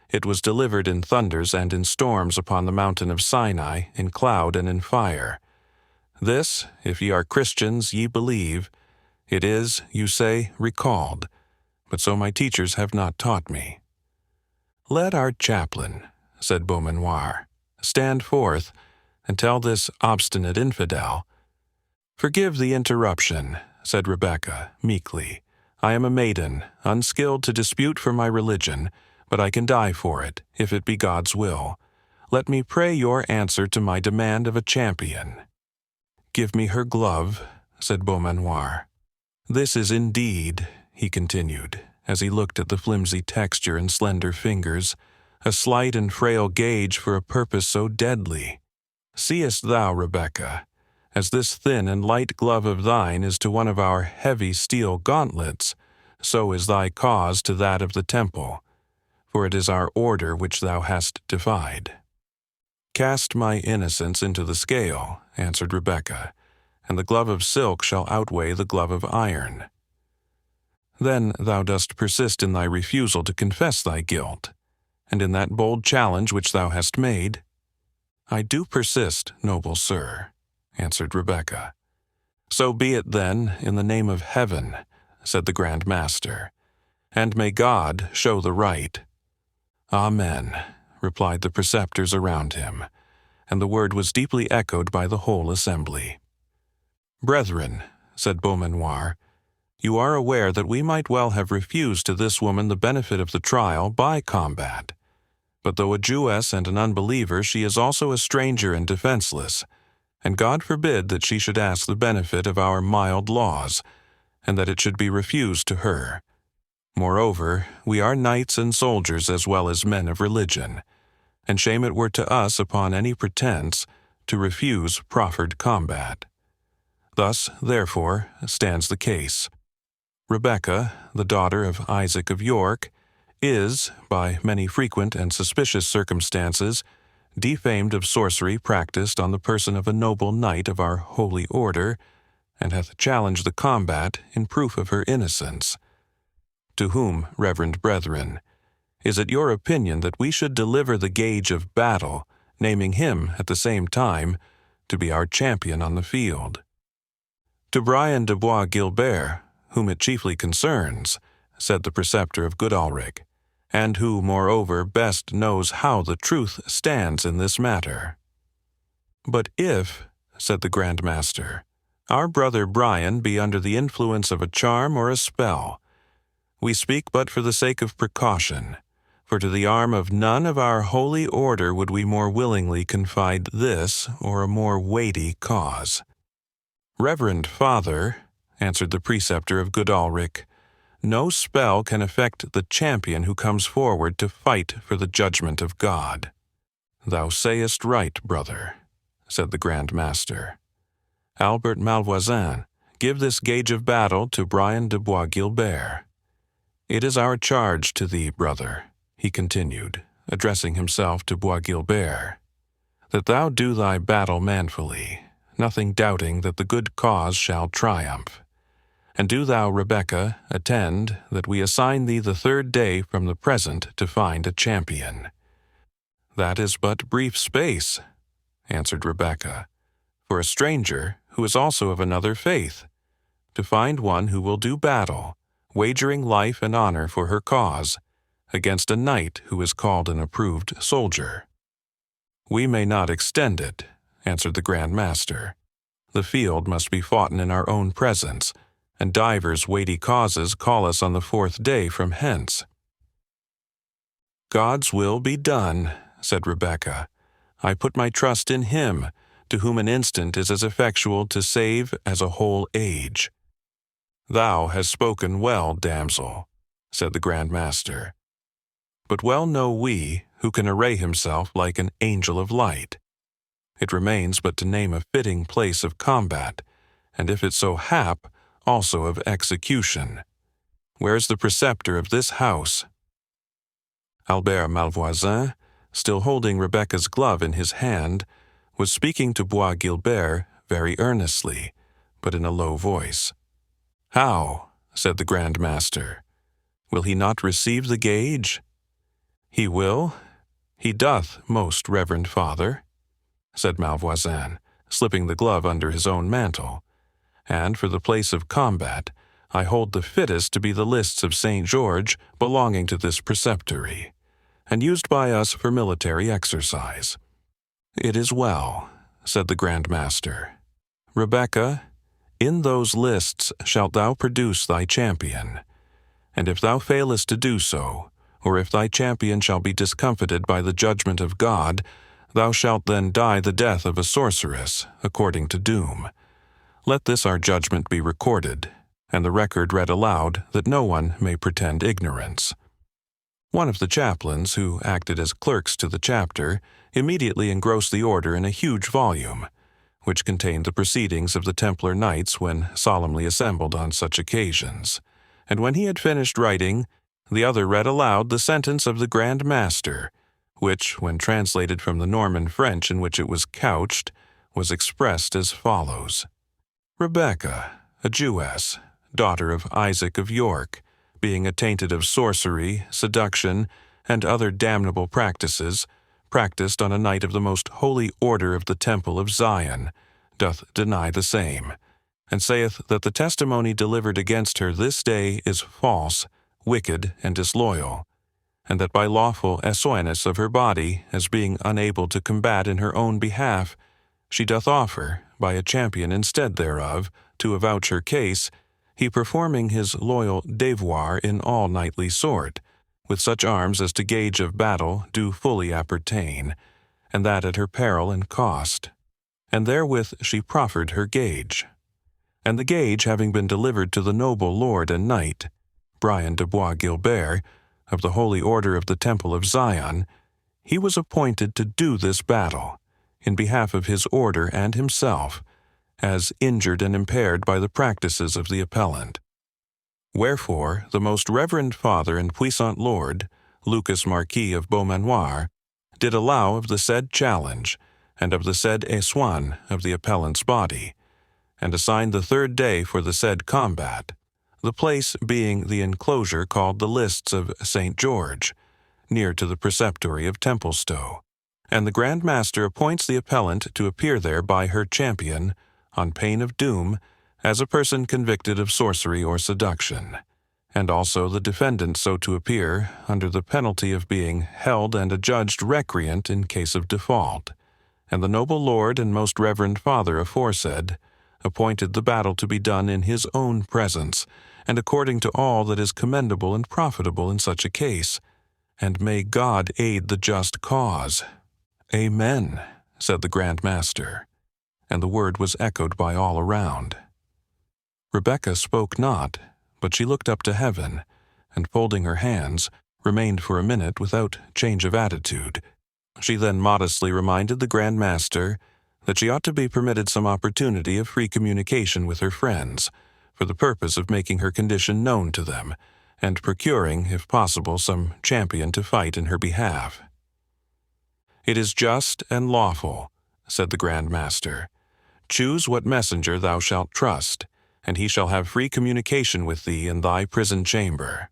A: "It was delivered in thunders and in storms upon the mountain of Sinai, in cloud and in fire. This, if ye are Christians, ye believe. It is, you say, recalled. But so my teachers have not taught me." "Let our chaplain," said Beaumanoir, "stand forth, and tell this obstinate infidel." "Forgive the interruption," said Rebecca, meekly. "I am a maiden, unskilled to dispute for my religion, but I can die for it, if it be God's will. Let me pray your answer to my demand of a champion." "Give me her glove," said Beaumanoir. "This is indeed," he continued, as he looked at the flimsy texture and slender fingers, "a slight and frail gage for a purpose so deadly. Seest thou, Rebecca, as this thin and light glove of thine is to one of our heavy steel gauntlets, so is thy cause to that of the temple, for it is our order which thou hast defied." "Cast my innocence into the scale," answered Rebecca, "and the glove of silk shall outweigh the glove of iron." "Then thou dost persist in thy refusal to confess thy guilt, and in that bold challenge which thou hast made?" "I do persist, noble sir," answered Rebecca. "So be it then, in the name of heaven," said the Grand Master, "and may God show the right." "Amen," replied the preceptors around him, and the word was deeply echoed by the whole assembly. "Brethren," said Beaumanoir, "you are aware that we might well have refused to this woman the benefit of the trial by combat. But though a Jewess and an unbeliever, she is also a stranger and defenseless, and God forbid that she should ask the benefit of our mild laws, and that it should be refused to her. Moreover, we are knights and soldiers as well as men of religion, and shame it were to us upon any pretense to refuse proffered combat. Thus, therefore, stands the case. Rebecca, the daughter of Isaac of York, is, by many frequent and suspicious circumstances, defamed of sorcery practiced on the person of a noble knight of our holy order, and hath challenged the combat in proof of her innocence. To whom, reverend brethren, is it your opinion that we should deliver the gage of battle, naming him at the same time to be our champion on the field? To Brian de Bois Guilbert, whom it chiefly concerns, said the preceptor of Goodalricke, and who, moreover, best knows how the truth stands in this matter. But if, said the Grand Master, our brother Brian be under the influence of a charm or a spell, we speak but for the sake of precaution, for to the arm of none of our holy order would we more willingly confide this or a more weighty cause. Reverend Father, answered the preceptor of Goodalricke, no spell can affect the champion who comes forward to fight for the judgment of God. Thou sayest right, brother, said the Grand Master. Albert Malvoisin, give this gage of battle to Brian de Bois Guilbert. It is our charge to thee, brother, he continued, addressing himself to Bois Guilbert, that thou do thy battle manfully, nothing doubting that the good cause shall triumph. And do thou, Rebecca, attend that we assign thee the 3rd day from the present to find a champion. That is but brief space, answered Rebecca, for a stranger, who is also of another faith, to find one who will do battle, wagering life and honor for her cause, against a knight who is called an approved soldier. We may not extend it, answered the Grand Master. The field must be foughten in our own presence, and divers weighty causes call us on the 4th day from hence. God's will be done, said Rebecca. I put my trust in him, to whom an instant is as effectual to save as a whole age. Thou hast spoken well, damsel, said the Grand Master. But well know we who can array himself like an angel of light. It remains but to name a fitting place of combat, and if it so hap, also of execution. Where's the preceptor of this house? Albert Malvoisin, still holding Rebecca's glove in his hand, was speaking to Bois Guilbert very earnestly, but in a low voice. How? Said the Grand Master. Will he not receive the gage? He will. He doth, most reverend father, said Malvoisin, slipping the glove under his own mantle. And for the place of combat, I hold the fittest to be the lists of St. George belonging to this preceptory, and used by us for military exercise. It is well, said the Grand Master. Rebecca, in those lists shalt thou produce thy champion, and if thou failest to do so, or if thy champion shall be discomfited by the judgment of God, thou shalt then die the death of a sorceress, according to doom. Let this our judgment be recorded, and the record read aloud, that no one may pretend ignorance. One of the chaplains, who acted as clerks to the chapter, immediately engrossed the order in a huge volume, which contained the proceedings of the Templar Knights when solemnly assembled on such occasions, and when he had finished writing, the other read aloud the sentence of the Grand Master, which, when translated from the Norman French in which it was couched, was expressed as follows. Rebecca, a Jewess, daughter of Isaac of York, being attainted of sorcery, seduction, and other damnable practices, practiced on a knight of the most holy order of the Temple of Zion, doth deny the same, and saith that the testimony delivered against her this day is false, wicked, and disloyal, and that by lawful essoiness of her body, as being unable to combat in her own behalf, she doth offer, by a champion instead thereof, to avouch her case, he performing his loyal devoir in all knightly sort, with such arms as to gage of battle do fully appertain, and that at her peril and cost. And therewith she proffered her gage. And the gage having been delivered to the noble lord and knight, Brian de Bois Guilbert, of the Holy Order of the Temple of Zion, he was appointed to do this battle, in behalf of his order and himself, as injured and impaired by the practices of the appellant. Wherefore, the most reverend Father and puissant Lord, Lucas Marquis of Beaumanoir, did allow of the said challenge, and of the said essoin of the appellant's body, and assigned the 3rd day for the said combat, the place being the enclosure called the Lists of St. George, near to the preceptory of Templestowe, and the Grand Master appoints the appellant to appear there by her champion, on pain of doom, as a person convicted of sorcery or seduction, and also the defendant so to appear, under the penalty of being held and adjudged recreant in case of default. And the noble lord and most reverend Father aforesaid appointed the battle to be done in his own presence, and according to all that is commendable and profitable in such a case. And may God aid the just cause. Amen, said the Grand Master, and the word was echoed by all around. Rebecca spoke not, but she looked up to heaven, and folding her hands, remained for a minute without change of attitude. She then modestly reminded the Grand Master that she ought to be permitted some opportunity of free communication with her friends, for the purpose of making her condition known to them, and procuring, if possible, some champion to fight in her behalf. It is just and lawful, said the Grand Master. Choose what messenger thou shalt trust, and he shall have free communication with thee in thy prison chamber.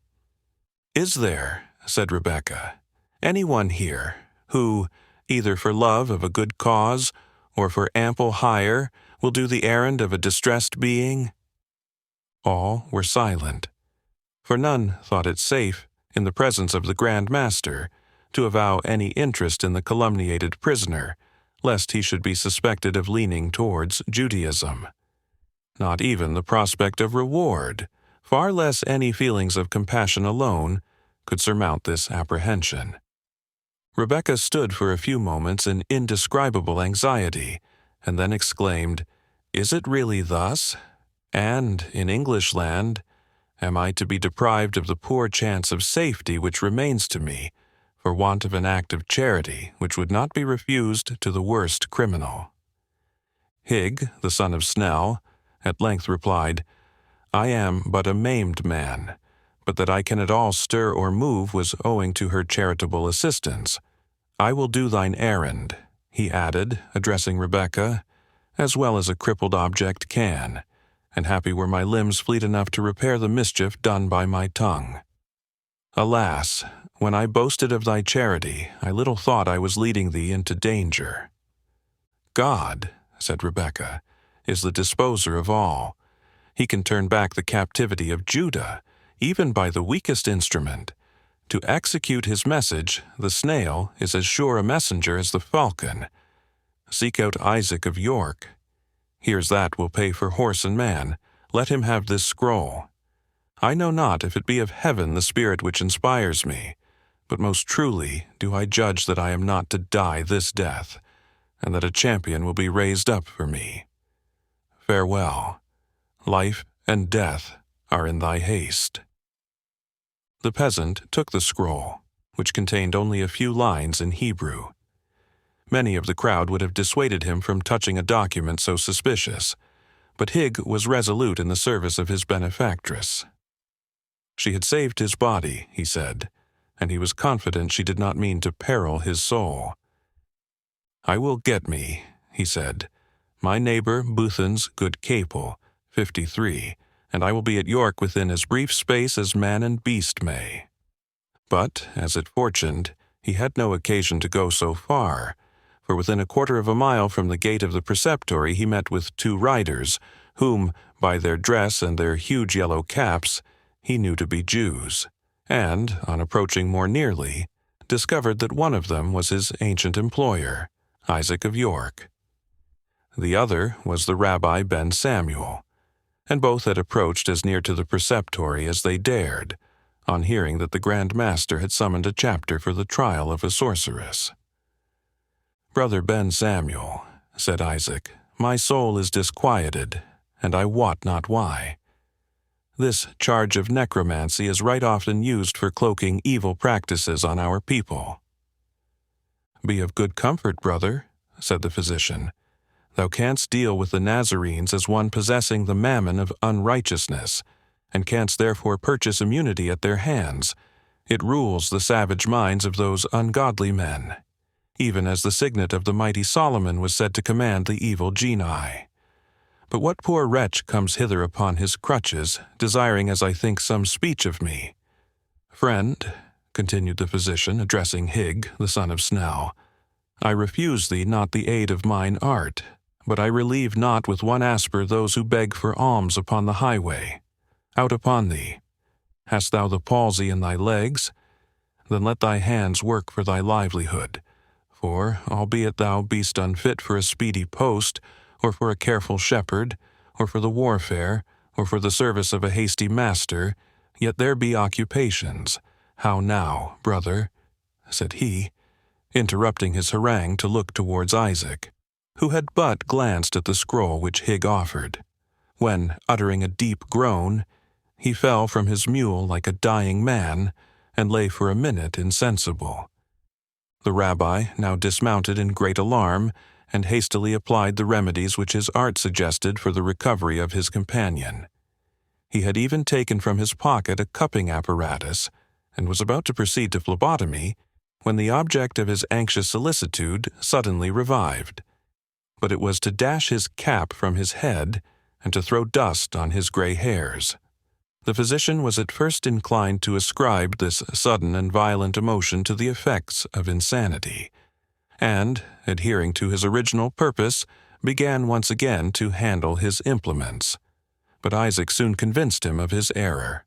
A: Is there, said Rebecca, any one here, who, either for love of a good cause, or for ample hire, will do the errand of a distressed being? All were silent, for none thought it safe, in the presence of the Grand Master, to avow any interest in the calumniated prisoner, lest he should be suspected of leaning towards Judaism. Not even the prospect of reward, far less any feelings of compassion alone, could surmount this apprehension. Rebecca stood for a few moments in indescribable anxiety, and then exclaimed, "Is it really thus? And, in English land, am I to be deprived of the poor chance of safety which remains to me, for want of an act of charity which would not be refused to the worst criminal?" Higg, the son of Snell, at length replied, "I am but a maimed man, but that I can at all stir or move was owing to her charitable assistance. I will do thine errand," he added, addressing Rebecca, "as well as a crippled object can, and happy were my limbs fleet enough to repair the mischief done by my tongue. Alas, when I boasted of thy charity, I little thought I was leading thee into danger." "God," said Rebecca, "is the disposer of all. He can turn back the captivity of Judah, even by the weakest instrument. To execute his message, the snail is as sure a messenger as the falcon. Seek out Isaac of York. Here's that will pay for horse and man. Let him have this scroll. I know not if it be of heaven the spirit which inspires me, but most truly do I judge that I am not to die this death, and that a champion will be raised up for me. Farewell. Life and death are in thy haste." The peasant took the scroll, which contained only a few lines in Hebrew. Many of the crowd would have dissuaded him from touching a document so suspicious, but Higg was resolute in the service of his benefactress. She had saved his body, he said, and he was confident she did not mean to peril his soul. "I will get me," he said, "my neighbor Buthan's good capel, 53, and I will be at York within as brief space as man and beast may." But, as it fortuned, he had no occasion to go so far, for within a quarter of a mile from the gate of the preceptory he met with 2 riders, whom, by their dress and their huge yellow caps, he knew to be Jews, and, on approaching more nearly, discovered that one of them was his ancient employer, Isaac of York. The other was the Rabbi Ben Samuel, and both had approached as near to the preceptory as they dared, on hearing that the Grand Master had summoned a chapter for the trial of a sorceress. "Brother Ben Samuel," said Isaac, "my soul is disquieted, and I wot not why. This charge of necromancy is right often used for cloaking evil practices on our people." "Be of good comfort, brother," said the physician. "Thou canst deal with the Nazarenes as one possessing the mammon of unrighteousness, and canst therefore purchase immunity at their hands. It rules the savage minds of those ungodly men, even as the signet of the mighty Solomon was said to command the evil genii. But what poor wretch comes hither upon his crutches, desiring, as I think, some speech of me? Friend," continued the physician, addressing Higg, the son of Snell, "I refuse thee not the aid of mine art, but I relieve not with one asper those who beg for alms upon the highway. Out upon thee! Hast thou the palsy in thy legs? Then let thy hands work for thy livelihood, for, albeit thou beest unfit for a speedy post, or for a careful shepherd, or for the warfare, or for the service of a hasty master, yet there be occupations. How now, brother?" said he, interrupting his harangue to look towards Isaac, who had but glanced at the scroll which Higg offered, when, uttering a deep groan, he fell from his mule like a dying man, and lay for a minute insensible. The rabbi now dismounted in great alarm, and hastily applied the remedies which his art suggested for the recovery of his companion. He had even taken from his pocket a cupping apparatus, and was about to proceed to phlebotomy, when the object of his anxious solicitude suddenly revived. But it was to dash his cap from his head, and to throw dust on his gray hairs. The physician was at first inclined to ascribe this sudden and violent emotion to the effects of insanity, and, adhering to his original purpose, began once again to handle his implements. But Isaac soon convinced him of his error.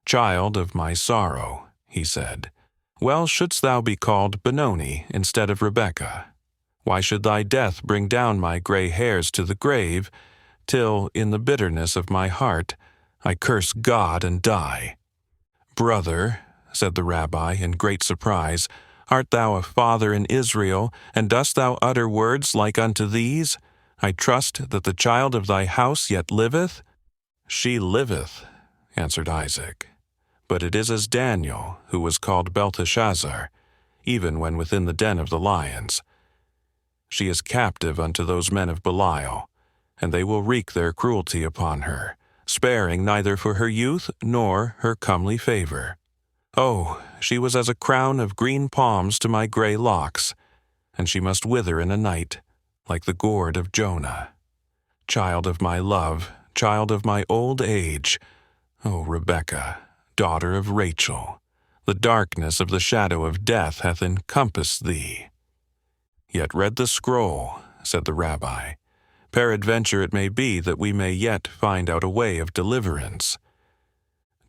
A: "Child of my sorrow," he said, "well shouldst thou be called Benoni instead of Rebekah. Why should thy death bring down my gray hairs to the grave, till, in the bitterness of my heart, I curse God and die?" "Brother," said the rabbi in great surprise, "art thou a father in Israel, and dost thou utter words like unto these? I trust that the child of thy house yet liveth?" "She liveth," answered Isaac, "but it is as Daniel, who was called Belteshazzar, even when within the den of the lions. She is captive unto those men of Belial, and they will wreak their cruelty upon her, sparing neither for her youth nor her comely favor. Oh, she was as a crown of green palms to my gray locks, and she must wither in a night, like the gourd of Jonah. Child of my love, child of my old age, O Rebekah, daughter of Rachel, the darkness of the shadow of death hath encompassed thee." "Yet read the scroll," said the rabbi. "Peradventure it may be that we may yet find out a way of deliverance."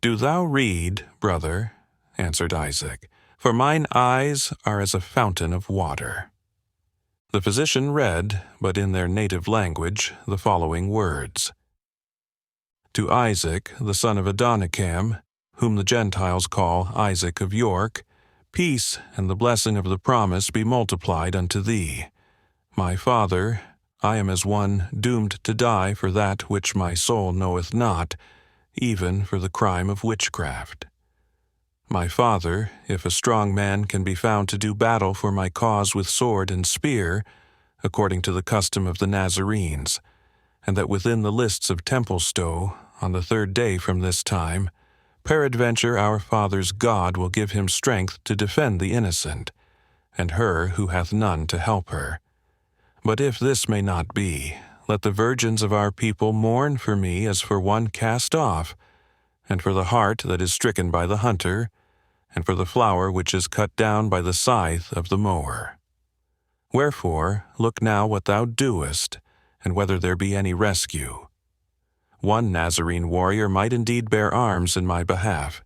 A: "Do thou read, brother," answered Isaac, "for mine eyes are as a fountain of water." The physician read, but in their native language, the following words: "To Isaac, the son of Adonikam, whom the Gentiles call Isaac of York, peace and the blessing of the promise be multiplied unto thee. My father, I am as one doomed to die for that which my soul knoweth not, even for the crime of witchcraft. My father, if a strong man can be found to do battle for my cause with sword and spear, according to the custom of the Nazarenes, and that within the lists of Templestowe, on the 3rd day from this time, peradventure our father's God will give him strength to defend the innocent, and her who hath none to help her. But if this may not be, let the virgins of our people mourn for me as for one cast off, and for the hart that is stricken by the hunter, and for the flower which is cut down by the scythe of the mower. Wherefore, look now what thou doest, and whether there be any rescue. One Nazarene warrior might indeed bear arms in my behalf,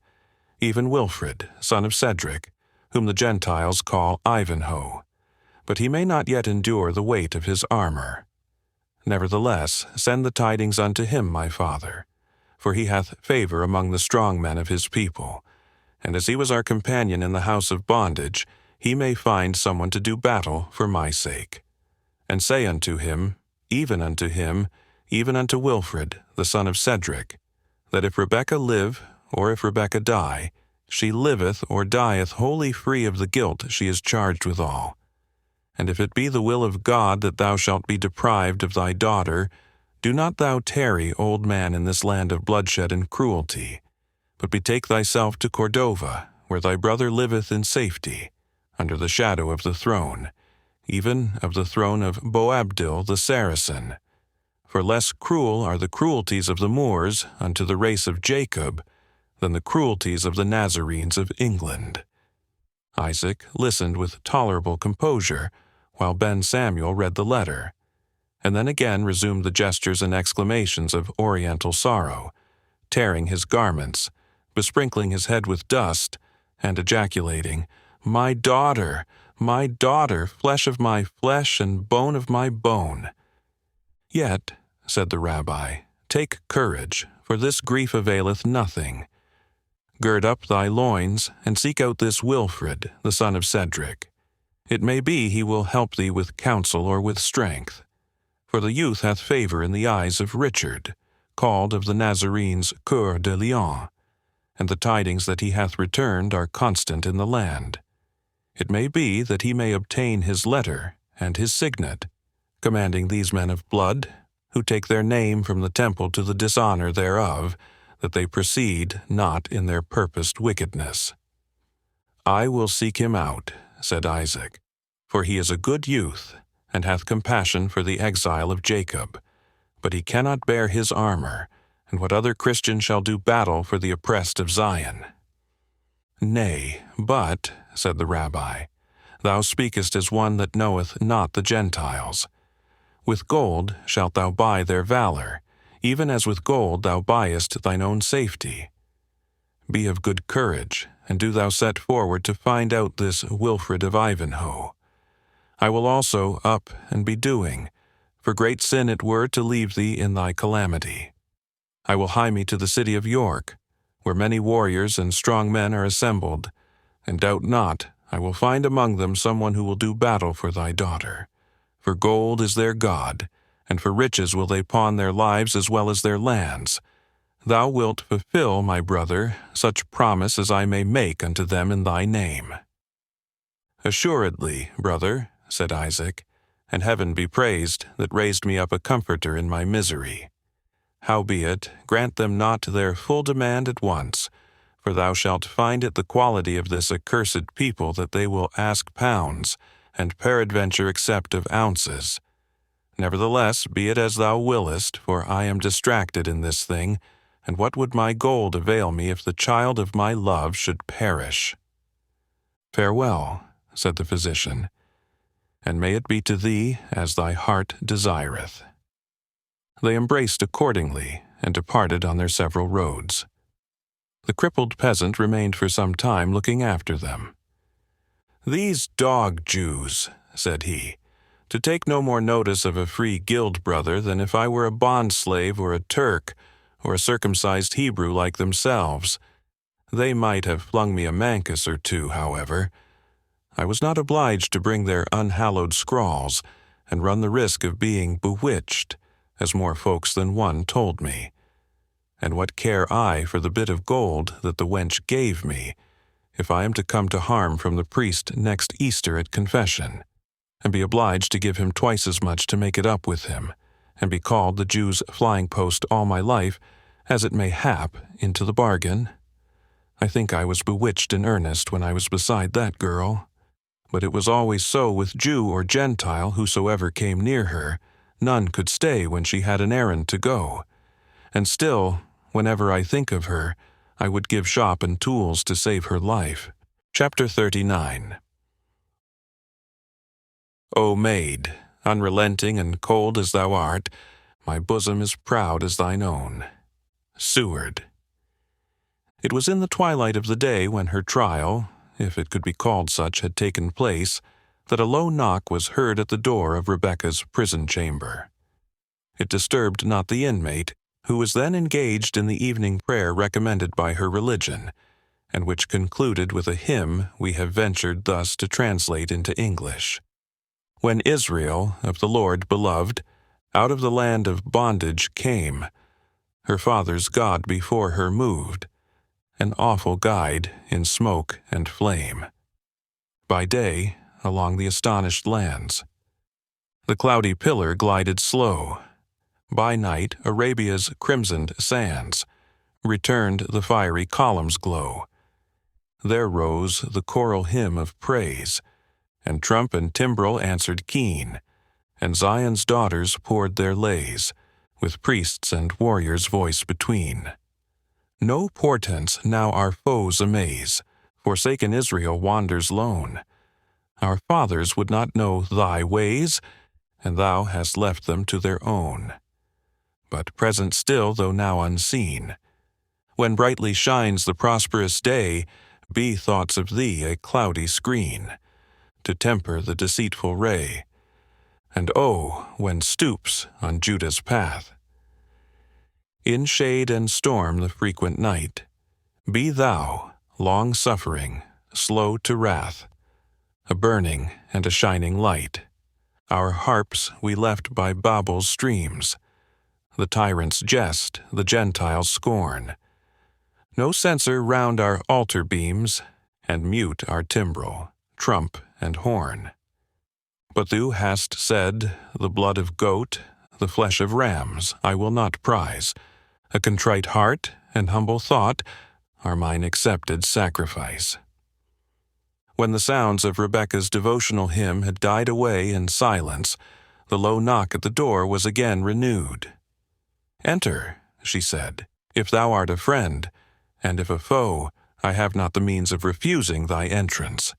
A: even Wilfred, son of Cedric, whom the Gentiles call Ivanhoe, but he may not yet endure the weight of his armor. Nevertheless, send the tidings unto him, my father, for he hath favor among the strong men of his people, and as he was our companion in the house of bondage, he may find someone to do battle for my sake. And say unto him, even unto Wilfred, the son of Cedric, that if Rebekah live, or if Rebekah die, she liveth or dieth wholly free of the guilt she is charged withal, And if it be the will of God that thou shalt be deprived of thy daughter, do not thou tarry, old man, in this land of bloodshed and cruelty, but betake thyself to Cordova, where thy brother liveth in safety, under the shadow of the throne, even of the throne of Boabdil the Saracen. For less cruel are the cruelties of the Moors unto the race of Jacob than the cruelties of the Nazarenes of England." Isaac listened with tolerable composure while Ben Samuel read the letter, and then again resumed the gestures and exclamations of oriental sorrow, tearing his garments, besprinkling his head with dust, and ejaculating, my daughter, flesh of my flesh and bone of my bone." "Yet," said the rabbi, "take courage, for this grief availeth nothing. Gird up thy loins, and seek out this Wilfred, the son of Cedric. It may be he will help thee with counsel or with strength. For the youth hath favor in the eyes of Richard, called of the Nazarenes Coeur de Lion, and the tidings that he hath returned are constant in the land. It may be that he may obtain his letter and his signet, commanding these men of blood, who take their name from the temple to the dishonor thereof, that they proceed not in their purposed wickedness." "I will seek him out," said Isaac, "for he is a good youth, and hath compassion for the exile of Jacob. But he cannot bear his armor, and what other Christian shall do battle for the oppressed of Zion?" "Nay, but," said the rabbi, "thou speakest as one that knoweth not the Gentiles. With gold shalt thou buy their valor, even as with gold thou buyest thine own safety. Be of good courage, and do thou set forward to find out this Wilfred of Ivanhoe. I will also up and be doing, for great sin it were to leave thee in thy calamity. I will hie me to the city of York, where many warriors and strong men are assembled, and doubt not I will find among them someone who will do battle for thy daughter. For gold is their god, and for riches will they pawn their lives as well as their lands. Thou wilt fulfill, my brother, such promise as I may make unto them in thy name." "Assuredly, brother," said Isaac, "and heaven be praised that raised me up a comforter in my misery. Howbeit, grant them not their full demand at once, for thou shalt find it the quality of this accursed people that they will ask pounds, and peradventure accept of ounces. Nevertheless, be it as thou willest, for I am distracted in this thing, and what would my gold avail me if the child of my love should perish?" "Farewell," said the physician, "and may it be to thee as thy heart desireth." They embraced accordingly, and departed on their several roads. The crippled peasant remained for some time looking after them. "These dog Jews," said he, "to take no more notice of a free guild brother than if I were a bond-slave or a Turk, or a circumcised Hebrew like themselves. They might have flung me a mancus or two, however. I was not obliged to bring their unhallowed scrawls, and run the risk of being bewitched, as more folks than one told me. And what care I for the bit of gold that the wench gave me, if I am to come to harm from the priest next Easter at confession, and be obliged to give him twice as much to make it up with him, and be called the Jews' flying post all my life, as it may hap, into the bargain? I think I was bewitched in earnest when I was beside that girl. But it was always so with Jew or Gentile whosoever came near her. None could stay when she had an errand to go. And still, whenever I think of her, I would give shop and tools to save her life." Chapter 39. "O maid, unrelenting and cold as thou art, my bosom is proud as thine own." Seward. It was in the twilight of the day when her trial, if it could be called such, had taken place, that a low knock was heard at the door of Rebekah's prison chamber. It disturbed not the inmate, who was then engaged in the evening prayer recommended by her religion, and which concluded with a hymn we have ventured thus to translate into English. "When Israel, of the Lord beloved, out of the land of bondage came, her father's God before her moved, an awful guide in smoke and flame. By day, along the astonished lands. The cloudy pillar glided slow. By night, Arabia's crimsoned sands returned the fiery columns' glow. There rose the choral hymn of praise, and trump and timbrel answered keen, and Zion's daughters poured their lays, with priests and warriors' voice between. No portents now our foes amaze, forsaken Israel wanders lone. Our fathers would not know thy ways, and thou hast left them to their own. But present still, though now unseen, when brightly shines the prosperous day, be thoughts of thee a cloudy screen, to temper the deceitful ray. And oh, when stoops on Judah's path, in shade and storm the frequent night, be thou long-suffering, slow to wrath, a burning and a shining light. Our harps we left by Babel's streams, the tyrant's jest, the Gentile's scorn. No censer round our altar beams, and mute our timbrel, trump, and horn. But thou hast said, the blood of goat, the flesh of rams, I will not prize. A contrite heart and humble thought are mine accepted sacrifice. When the sounds of Rebekah's devotional hymn had died away in silence, the low knock at the door was again renewed. Enter, she said, if thou art a friend, and if a foe, I have not the means of refusing thy entrance.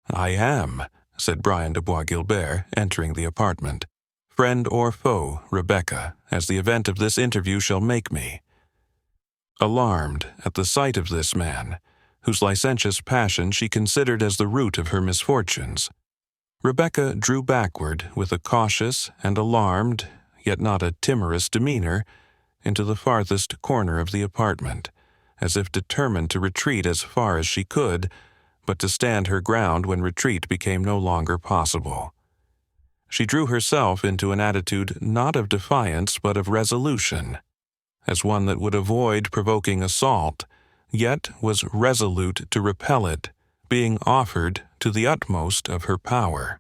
A: I am, said Brian de Bois Guilbert, entering the apartment, friend or foe, Rebekah, as the event of this interview shall make me. Alarmed at the sight of this man, whose licentious passion she considered as the root of her misfortunes, Rebekah drew backward with a cautious and alarmed, yet not a timorous demeanor, into the farthest corner of the apartment, as if determined to retreat as far as she could, but to stand her ground when retreat became no longer possible. She drew herself into an attitude not of defiance but of resolution, as one that would avoid provoking assault, yet was resolute to repel it, being offered to the utmost of her power.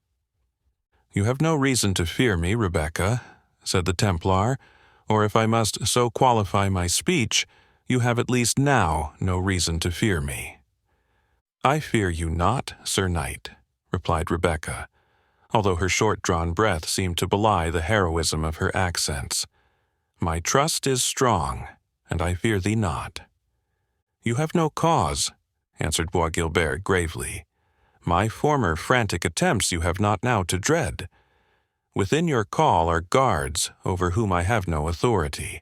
A: You have no reason to fear me, Rebekah, said the Templar, or if I must so qualify my speech, you have at least now no reason to fear me. I fear you not, Sir Knight, replied Rebekah, although her short-drawn breath seemed to belie the heroism of her accents. My trust is strong, and I fear thee not. You have no cause, answered Bois Guilbert gravely. My former frantic attempts you have not now to dread. Within your call are guards over whom I have no authority.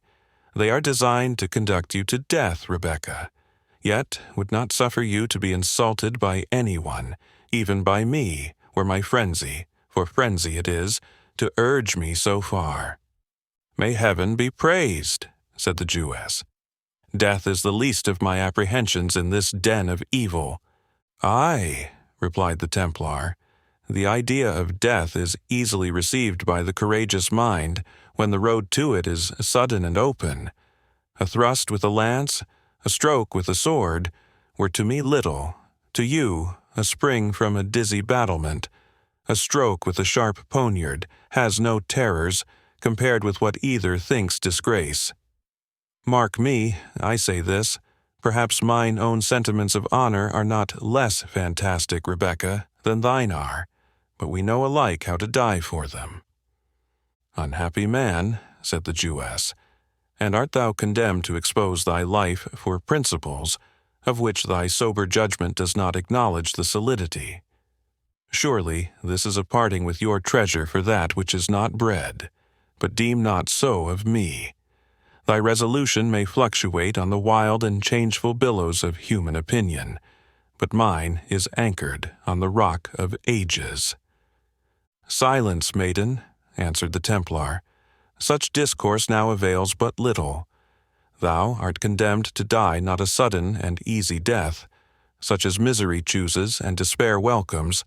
A: They are designed to conduct you to death, Rebekah, yet would not suffer you to be insulted by anyone, even by me, were my frenzy, for frenzy it is, to urge me so far. May heaven be praised, said the Jewess. Death is the least of my apprehensions in this den of evil. Aye, replied the Templar, the idea of death is easily received by the courageous mind when the road to it is sudden and open. A thrust with a lance, a stroke with a sword, were to me little, to you a spring from a dizzy battlement. A stroke with a sharp poniard has no terrors compared with what either thinks disgrace. Mark me, I say this, perhaps mine own sentiments of honor are not less fantastic, Rebekah, than thine are, but we know alike how to die for them. Unhappy man, said the Jewess, and art thou condemned to expose thy life for principles, of which thy sober judgment does not acknowledge the solidity? Surely this is a parting with your treasure for that which is not bread, but deem not so of me. Thy resolution may fluctuate on the wild and changeful billows of human opinion, but mine is anchored on the rock of ages. Silence, maiden, answered the Templar. Such discourse now avails but little. Thou art condemned to die not a sudden and easy death, such as misery chooses and despair welcomes,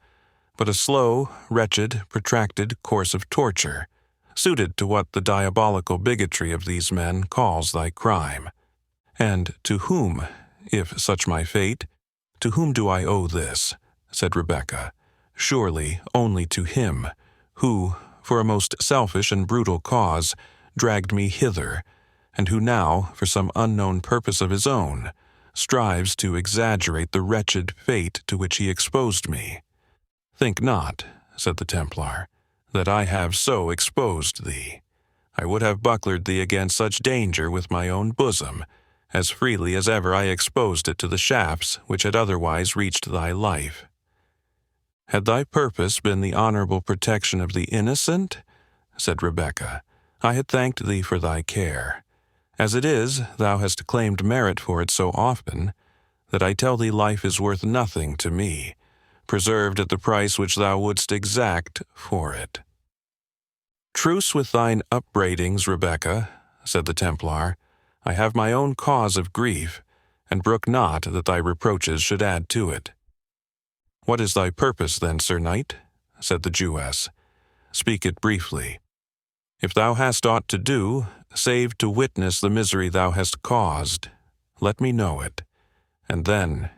A: but a slow, wretched, protracted course of torture, suited to what the diabolical bigotry of these men calls thy crime. And to whom, if such my fate, to whom do I owe this? Said Rebekah, surely only to him, who, for a most selfish and brutal cause, dragged me hither, and who now, for some unknown purpose of his own, strives to exaggerate the wretched fate to which he exposed me. Think not, said the Templar, that I have so exposed thee. I would have bucklered thee against such danger with my own bosom, as freely as ever I exposed it to the shafts which had otherwise reached thy life. Had thy purpose been the honorable protection of the innocent, said Rebecca, I had thanked thee for thy care. As it is, thou hast claimed merit for it so often, that I tell thee life is worth nothing to me, preserved at the price which thou wouldst exact for it. Truce with thine upbraidings, Rebecca, said the Templar. I have my own cause of grief, and brook not that thy reproaches should add to it. What is thy purpose, then, Sir Knight? Said the Jewess. Speak it briefly. If thou hast aught to do, save to witness the misery thou hast caused, let me know it, and then,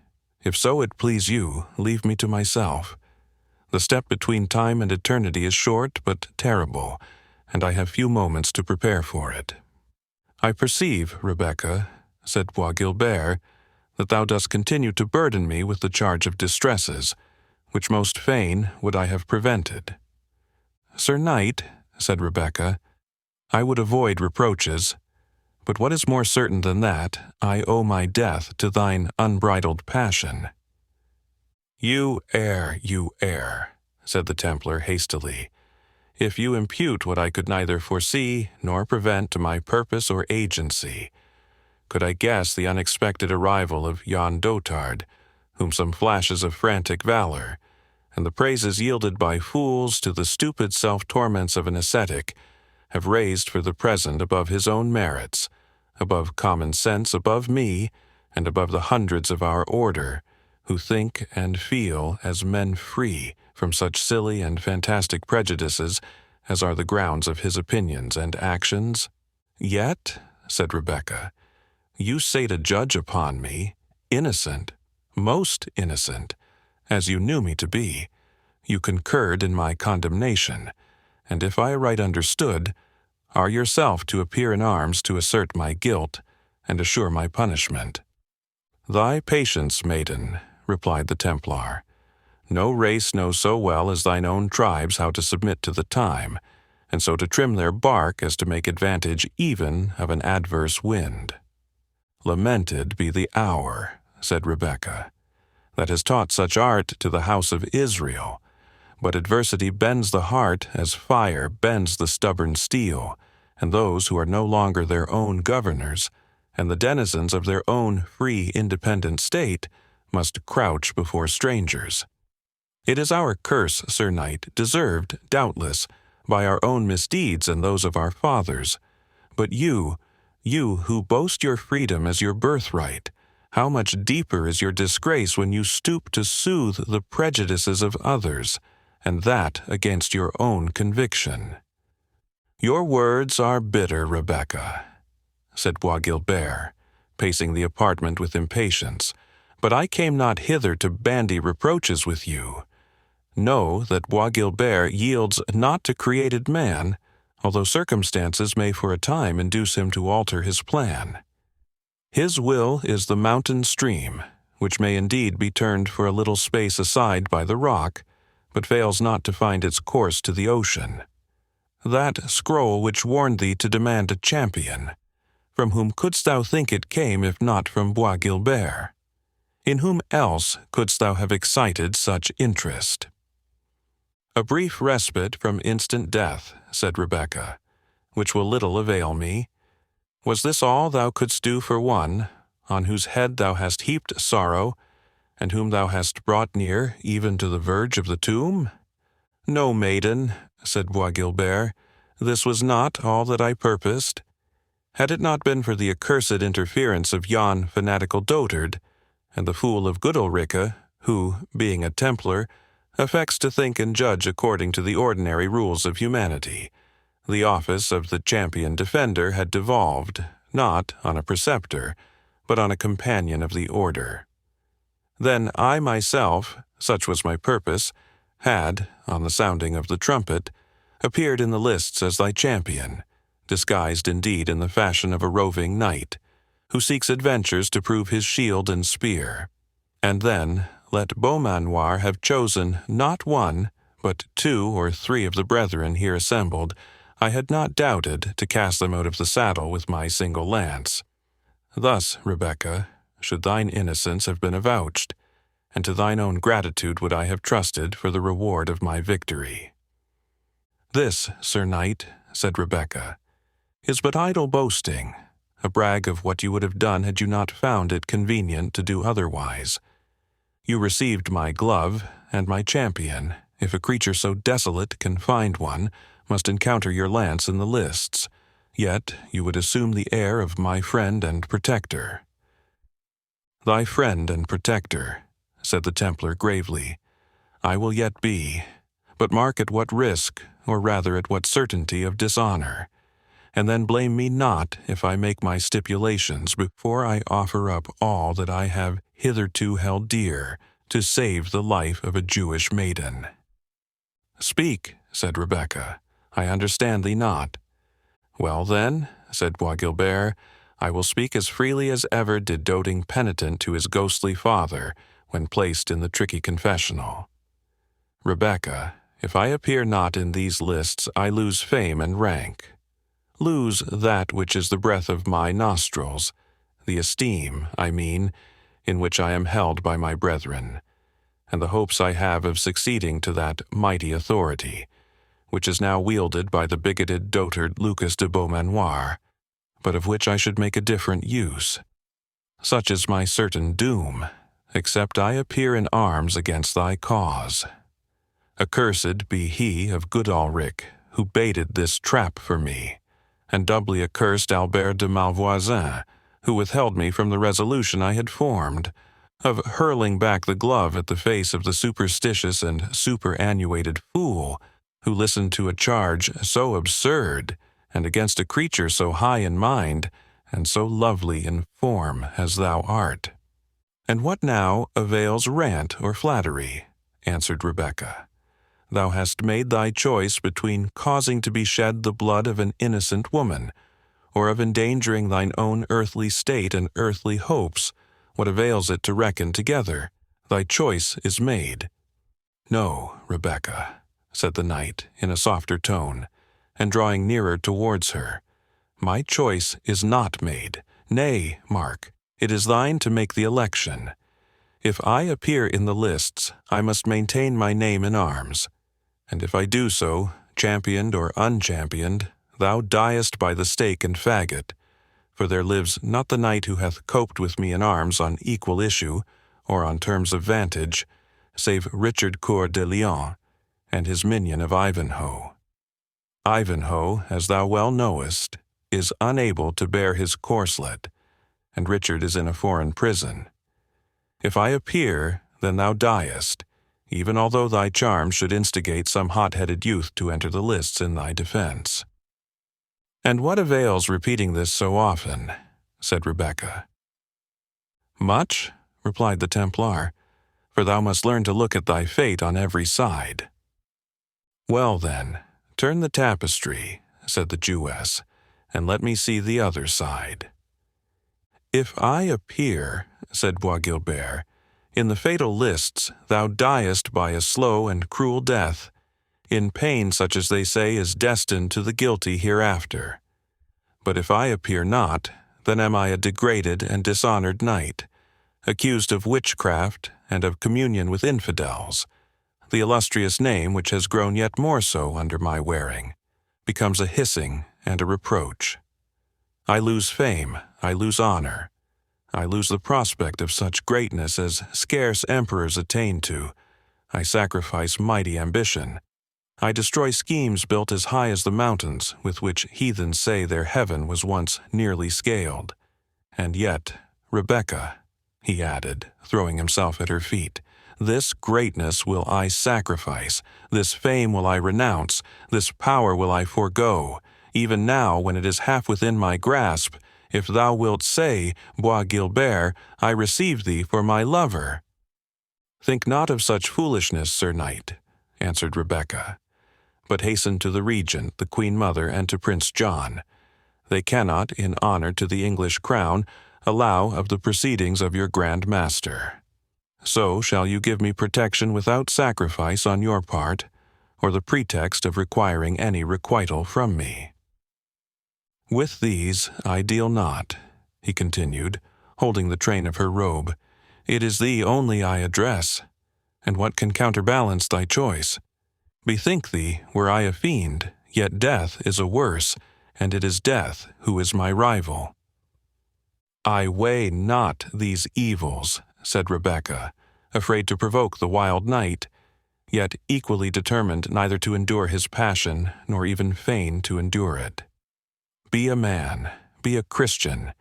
A: if so it please you, leave me to myself. The step between time and eternity is short but terrible, and I have few moments to prepare for it. I perceive, Rebecca, said Bois Guilbert, that thou dost continue to burden me with the charge of distresses, which most fain would I have prevented. Sir Knight, said Rebecca, I would avoid reproaches, but what is more certain than that, I owe my death to thine unbridled passion. You err, said the Templar hastily. If you impute what I could neither foresee nor prevent to my purpose or agency, could I guess the unexpected arrival of yon dotard, whom some flashes of frantic valor, and the praises yielded by fools to the stupid self-torments of an ascetic, have raised for the present above his own merits, above common sense, above me, and above the hundreds of our order, who think and feel as men free from such silly and fantastic prejudices as are the grounds of his opinions and actions? Yet, said Rebecca, you say to judge upon me, innocent, most innocent, as you knew me to be, you concurred in my condemnation, and if I right understood, are yourself to appear in arms to assert my guilt and assure my punishment. Thy patience, maiden, replied the Templar. No race knows so well as thine own tribes how to submit to the time, and so to trim their bark as to make advantage even of an adverse wind. Lamented be the hour, said Rebecca, that has taught such art to the house of Israel, but adversity bends the heart as fire bends the stubborn steel, and those who are no longer their own governors, and the denizens of their own free independent state, must crouch before strangers. It is our curse, Sir Knight, deserved, doubtless, by our own misdeeds and those of our fathers. But you who boast your freedom as your birthright, how much deeper is your disgrace when you stoop to soothe the prejudices of others, and that against your own conviction. Your words are bitter, Rebecca, said Bois Guilbert, pacing the apartment with impatience, but I came not hither to bandy reproaches with you. Know that Bois Guilbert yields not to created man, although circumstances may for a time induce him to alter his plan. His will is the mountain stream, which may indeed be turned for a little space aside by the rock, but fails not to find its course to the ocean. That scroll which warned thee to demand a champion, from whom couldst thou think it came if not from Bois Guilbert? In whom else couldst thou have excited such interest? A brief respite from instant death, said Rebecca, which will little avail me. Was this all thou couldst do for one, on whose head thou hast heaped sorrow, and whom thou hast brought near even to the verge of the tomb? No, maiden, said Bois Guilbert, this was not all that I purposed. Had it not been for the accursed interference of yon fanatical dotard, and the fool of good Ulrica, who, being a Templar, affects to think and judge according to the ordinary rules of humanity, the office of the champion defender had devolved, not on a preceptor, but on a companion of the order. Then I myself, such was my purpose, had, on the sounding of the trumpet, appeared in the lists as thy champion, disguised indeed in the fashion of a roving knight, who seeks adventures to prove his shield and spear. And then let Beaumanoir have chosen not one, but 2 or 3 of the brethren here assembled, I had not doubted to cast them out of the saddle with my single lance. Thus, Rebecca, should thine innocence have been avouched, and to thine own gratitude would I have trusted for the reward of my victory. This, Sir Knight, said Rebecca, is but idle boasting, a brag of what you would have done had you not found it convenient to do otherwise. You received my glove, and my champion, if a creature so desolate can find one, must encounter your lance in the lists, yet you would assume the air of my friend and protector. Thy friend and protector, said the Templar gravely, I will yet be, but mark at what risk, or rather at what certainty of dishonor, and then blame me not if I make my stipulations before I offer up all that I have hitherto held dear to save the life of a Jewish maiden. Speak, said Rebecca, I understand thee not. Well then, said Bois Guilbert, I will speak as freely as ever did doting penitent to his ghostly father when placed in the tricky confessional. Rebecca, if I appear not in these lists, I lose fame and rank. Lose that which is the breath of my nostrils, the esteem, I mean, in which I am held by my brethren, and the hopes I have of succeeding to that mighty authority, which is now wielded by the bigoted dotard Lucas de Beaumanoir, but of which I should make a different use. Such is my certain doom, except I appear in arms against thy cause. Accursed be he of Goodalric, who baited this trap for me, and doubly accursed Albert de Malvoisin, who withheld me from the resolution I had formed, of hurling back the glove at the face of the superstitious and superannuated fool, who listened to a charge so absurd, and against a creature so high in mind, and so lovely in form as thou art. And what now avails rant or flattery? Answered Rebecca. Thou hast made thy choice between causing to be shed the blood of an innocent woman, or of endangering thine own earthly state and earthly hopes. What avails it to reckon together? Thy choice is made. No, Rebecca, said the knight in a softer tone, and drawing nearer towards her. My choice is not made. Nay, Mark, it is thine to make the election. If I appear in the lists, I must maintain my name in arms. And if I do so, championed or unchampioned, thou diest by the stake and faggot. For there lives not the knight who hath coped with me in arms on equal issue, or on terms of vantage, save Richard Coeur de Lion, and his minion of Ivanhoe. Ivanhoe, as thou well knowest, is unable to bear his corslet, and Richard is in a foreign prison. If I appear, then thou diest, even although thy charms should instigate some hot-headed youth to enter the lists in thy defense. And what avails repeating this so often? Said Rebecca. Much, replied the Templar, for thou must learn to look at thy fate on every side. Well then, turn the tapestry, said the Jewess, and let me see the other side. If I appear, said Bois Guilbert, in the fatal lists thou diest by a slow and cruel death, in pain such as they say is destined to the guilty hereafter. But if I appear not, then am I a degraded and dishonored knight, accused of witchcraft and of communion with infidels. The illustrious name, which has grown yet more so under my wearing, becomes a hissing and a reproach. I lose fame, I lose honor, I lose the prospect of such greatness as scarce emperors attain to. I sacrifice mighty ambition. I destroy schemes built as high as the mountains with which heathens say their heaven was once nearly scaled. And yet, Rebecca, he added, throwing himself at her feet, this greatness will I sacrifice, this fame will I renounce, this power will I forego, even now when it is half within my grasp, if thou wilt say, Bois Guilbert, I receive thee for my lover. Think not of such foolishness, Sir Knight. answered Rebecca. "But hasten to the regent, the Queen Mother, and to Prince John. They cannot, in honor to the English crown, allow of the proceedings of your Grand Master. So shall you give me protection without sacrifice on your part, or the pretext of requiring any requital from me." "With these I deal not," he continued, holding the train of her robe. "It is thee only I address, and what can counterbalance thy choice? Bethink thee, were I a fiend, yet death is a worse, and it is death who is my rival." "I weigh not these evils," said Rebecca, afraid to provoke the wild knight, yet equally determined neither to endure his passion nor even feign to endure it. "Be a man, be a Christian.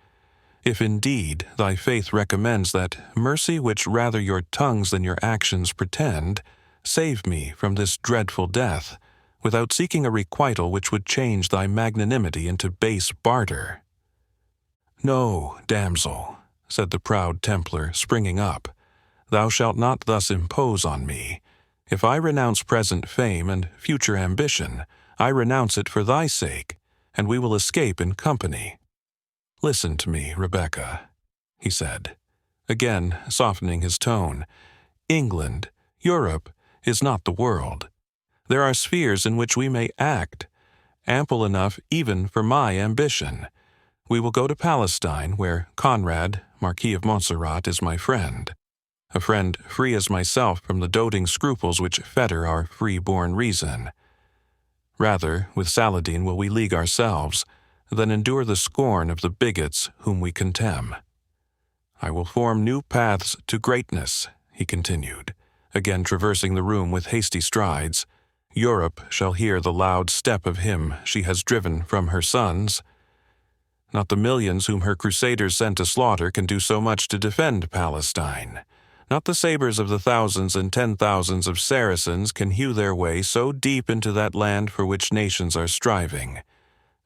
A: If indeed thy faith recommends that mercy which rather your tongues than your actions pretend, save me from this dreadful death, without seeking a requital which would change thy magnanimity into base barter." "No, damsel," said the proud Templar, springing up, "thou shalt not thus impose on me. If I renounce present fame and future ambition, I renounce it for thy sake, and we will escape in company. Listen to me, Rebecca," he said, again softening his tone. "England, Europe, is not the world. There are spheres in which we may act, ample enough even for my ambition. We will go to Palestine, where Conrad, Marquis of Montserrat, is my friend, a friend free as myself from the doting scruples which fetter our free-born reason. Rather, with Saladin will we league ourselves, than endure the scorn of the bigots whom we contemn. I will form new paths to greatness," he continued, again traversing the room with hasty strides. "Europe shall hear the loud step of him she has driven from her sons. Not the millions whom her crusaders sent to slaughter can do so much to defend Palestine. Not the sabers of the thousands and 10,000s of Saracens can hew their way so deep into that land for which nations are striving,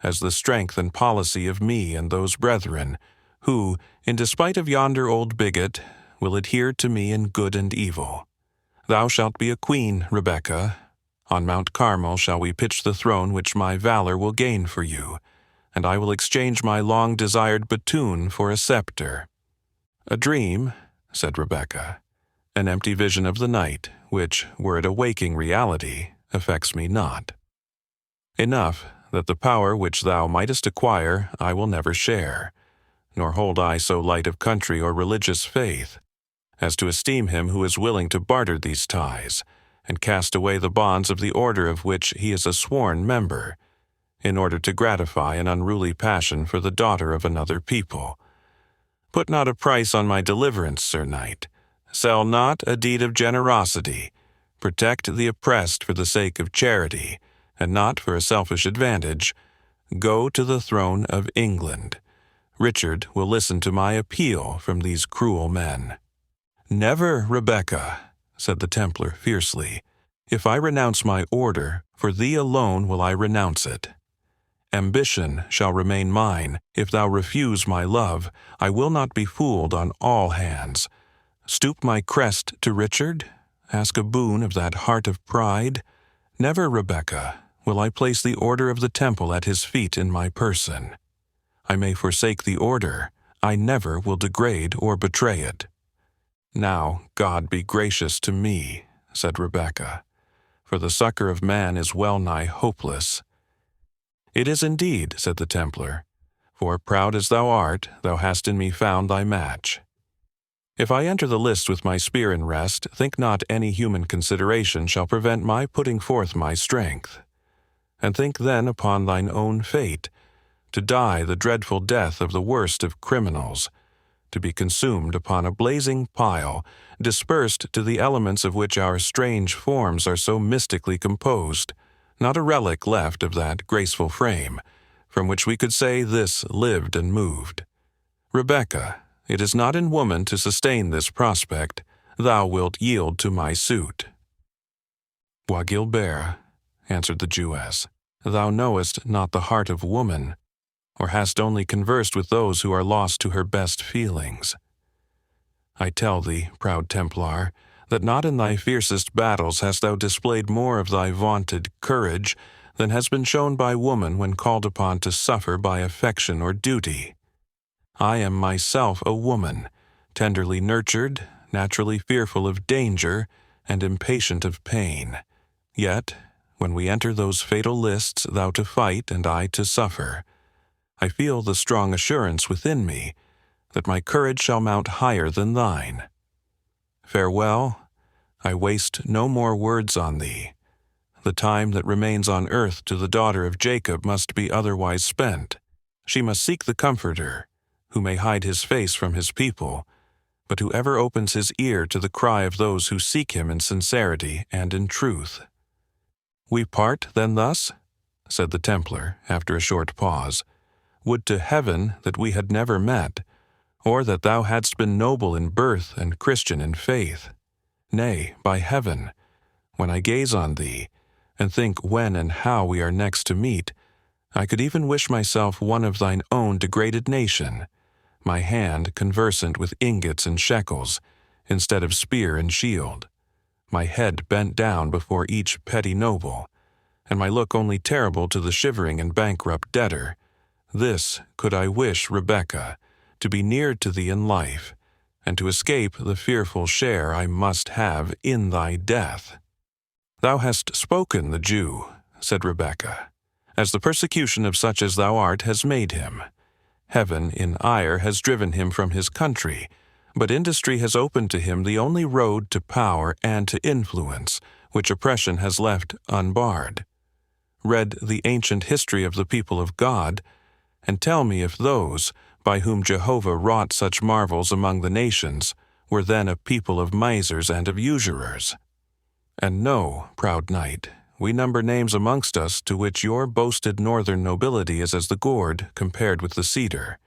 A: as the strength and policy of me and those brethren, who, in despite of yonder old bigot, will adhere to me in good and evil. Thou shalt be a queen, Rebecca. On Mount Carmel shall we pitch the throne which my valor will gain for you, and I will exchange my long-desired batoon for a scepter." "A dream," said Rebecca, "an empty vision of the night, which, were it a waking reality, affects me not. Enough that the power which thou mightest acquire I will never share, nor hold I so light of country or religious faith, as to esteem him who is willing to barter these ties, and cast away the bonds of the order of which he is a sworn member, in order to gratify an unruly passion for the daughter of another people. Put not a price on my deliverance, Sir Knight. Sell not a deed of generosity. Protect the oppressed for the sake of charity, and not for a selfish advantage. Go to the throne of England. Richard will listen to my appeal from these cruel men." "Never, Rebecca," said the Templar fiercely. "If I renounce my order, for thee alone will I renounce it. Ambition shall remain mine. If thou refuse my love, I will not be fooled on all hands. Stoop my crest to Richard? Ask a boon of that heart of pride? Never, Rebecca, will I place the order of the temple at his feet in my person. I may forsake the order, I never will degrade or betray it." "Now God be gracious to me," said Rebecca, "for the succor of man is well-nigh hopeless." "It is indeed," said the Templar, "for proud as thou art, thou hast in me found thy match. If I enter the lists with my spear in rest, think not any human consideration shall prevent my putting forth my strength. And think then upon thine own fate, to die the dreadful death of the worst of criminals, to be consumed upon a blazing pile, dispersed to the elements of which our strange forms are so mystically composed, not a relic left of that graceful frame, from which we could say this lived and moved. Rebecca, it is not in woman to sustain this prospect. Thou wilt yield to my suit." "Bois Guilbert," answered the Jewess, "thou knowest not the heart of woman, or hast only conversed with those who are lost to her best feelings. I tell thee, proud Templar, that not in thy fiercest battles hast thou displayed more of thy vaunted courage than has been shown by woman when called upon to suffer by affection or duty. I am myself a woman, tenderly nurtured, naturally fearful of danger, and impatient of pain. Yet, when we enter those fatal lists, thou to fight and I to suffer, I feel the strong assurance within me that my courage shall mount higher than thine. Farewell, I waste no more words on thee. The time that remains on earth to the daughter of Jacob must be otherwise spent. She must seek the Comforter, who may hide his face from his people, but who ever opens his ear to the cry of those who seek him in sincerity and in truth. We part, then, thus? Said the Templar, after a short pause. Would to heaven that we had never met, or that thou hadst been noble in birth and Christian in faith. Nay, by heaven, when I gaze on thee, and think when and how we are next to meet, I could even wish myself one of thine own degraded nation, my hand conversant with ingots and shekels, instead of spear and shield, my head bent down before each petty noble, and my look only terrible to the shivering and bankrupt debtor. This could I wish, Rebecca, to be near to thee in life, and to escape the fearful share I must have in thy death. Thou hast spoken the Jew, said Rebecca, as the persecution of such as thou art has made him. Heaven in ire has driven him from his country, but industry has opened to him the only road to power and to influence, which oppression has left unbarred. Read the ancient history of the people of God, and tell me if those, by whom Jehovah wrought such marvels among the nations, were then a people of misers and of usurers. And know, proud knight, we number names amongst us to which your boasted northern nobility is as the gourd compared with the cedar,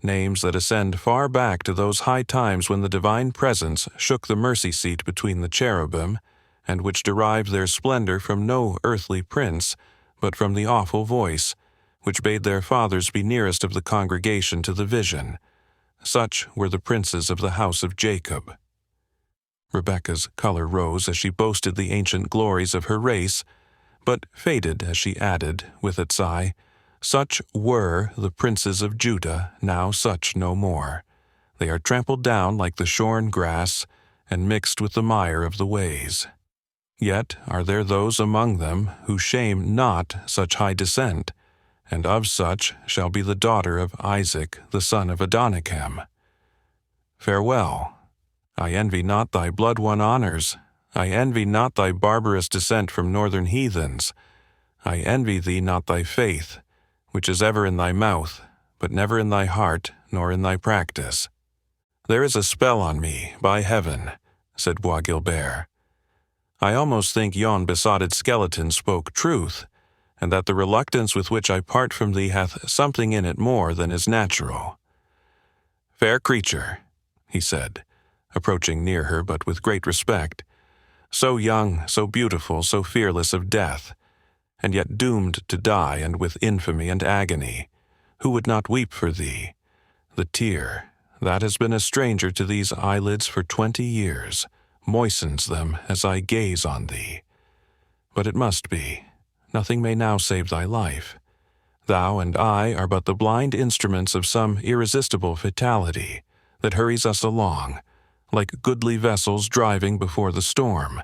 A: names that ascend far back to those high times when the divine presence shook the mercy seat between the cherubim, and which derive their splendor from no earthly prince, but from the awful voice, which bade their fathers be nearest of the congregation to the vision. Such were the princes of the house of Jacob. Rebecca's color rose as she boasted the ancient glories of her race, but faded as she added, with a sigh, Such were the princes of Judah, now such no more. They are trampled down like the shorn grass, and mixed with the mire of the ways. Yet are there those among them who shame not such high descent, and of such shall be the daughter of Isaac, the son of Adonikam. Farewell. I envy not thy blood-won honors. I envy not thy barbarous descent from northern heathens. I envy thee not thy faith, which is ever in thy mouth, but never in thy heart, nor in thy practice. There is a spell on me, by heaven, said Bois Guilbert. I almost think yon besotted skeleton spoke truth, and that the reluctance with which I part from thee hath something in it more than is natural. Fair creature, he said, approaching near her but with great respect, so young, so beautiful, so fearless of death, and yet doomed to die and with infamy and agony, who would not weep for thee? The tear, that has been a stranger to these eyelids for 20 years, moistens them as I gaze on thee. But it must be. Nothing may now save thy life. Thou and I are but the blind instruments of some irresistible fatality that hurries us along, like goodly vessels driving before the storm,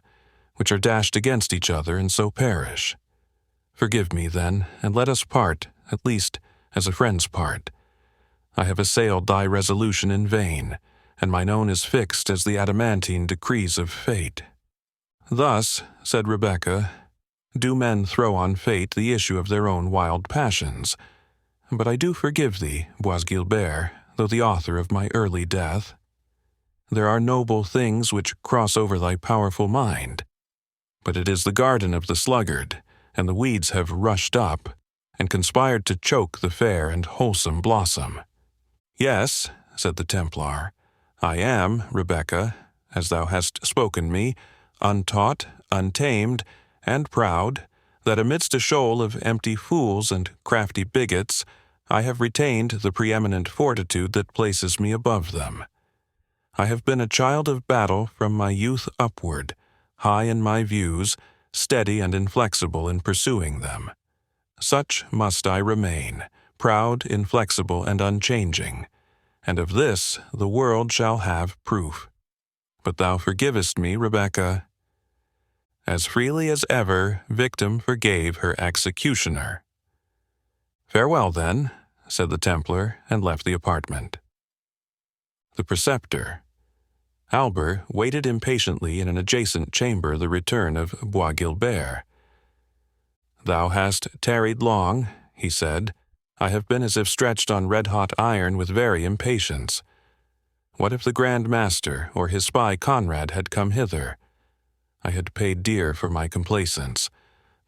A: which are dashed against each other and so perish. Forgive me, then, and let us part, at least as a friend's part. I have assailed thy resolution in vain, and mine own is fixed as the adamantine decrees of fate. Thus, said Rebecca, do men throw on fate the issue of their own wild passions. But I do forgive thee, Bois Guilbert, though the author of my early death. There are noble things which cross over thy powerful mind, but it is the garden of the sluggard, and the weeds have rushed up, and conspired to choke the fair and wholesome blossom. Yes, said the Templar, I am, Rebecca, as thou hast spoken me, untaught, untamed, and proud, that amidst a shoal of empty fools and crafty bigots, I have retained the preeminent fortitude that places me above them. I have been a child of battle from my youth upward, high in my views, steady and inflexible in pursuing them. Such must I remain, proud, inflexible, and unchanging, and of this the world shall have proof. But thou forgivest me, Rebecca. As freely as ever, victim forgave her executioner. Farewell, then, said the Templar, and left the apartment. The preceptor. Albert waited impatiently in an adjacent chamber the return of Bois Guilbert. Thou hast tarried long, he said. I have been as if stretched on red-hot iron with very impatience. What if the Grand Master or his spy Conrad had come hither? I had paid dear for my complaisance.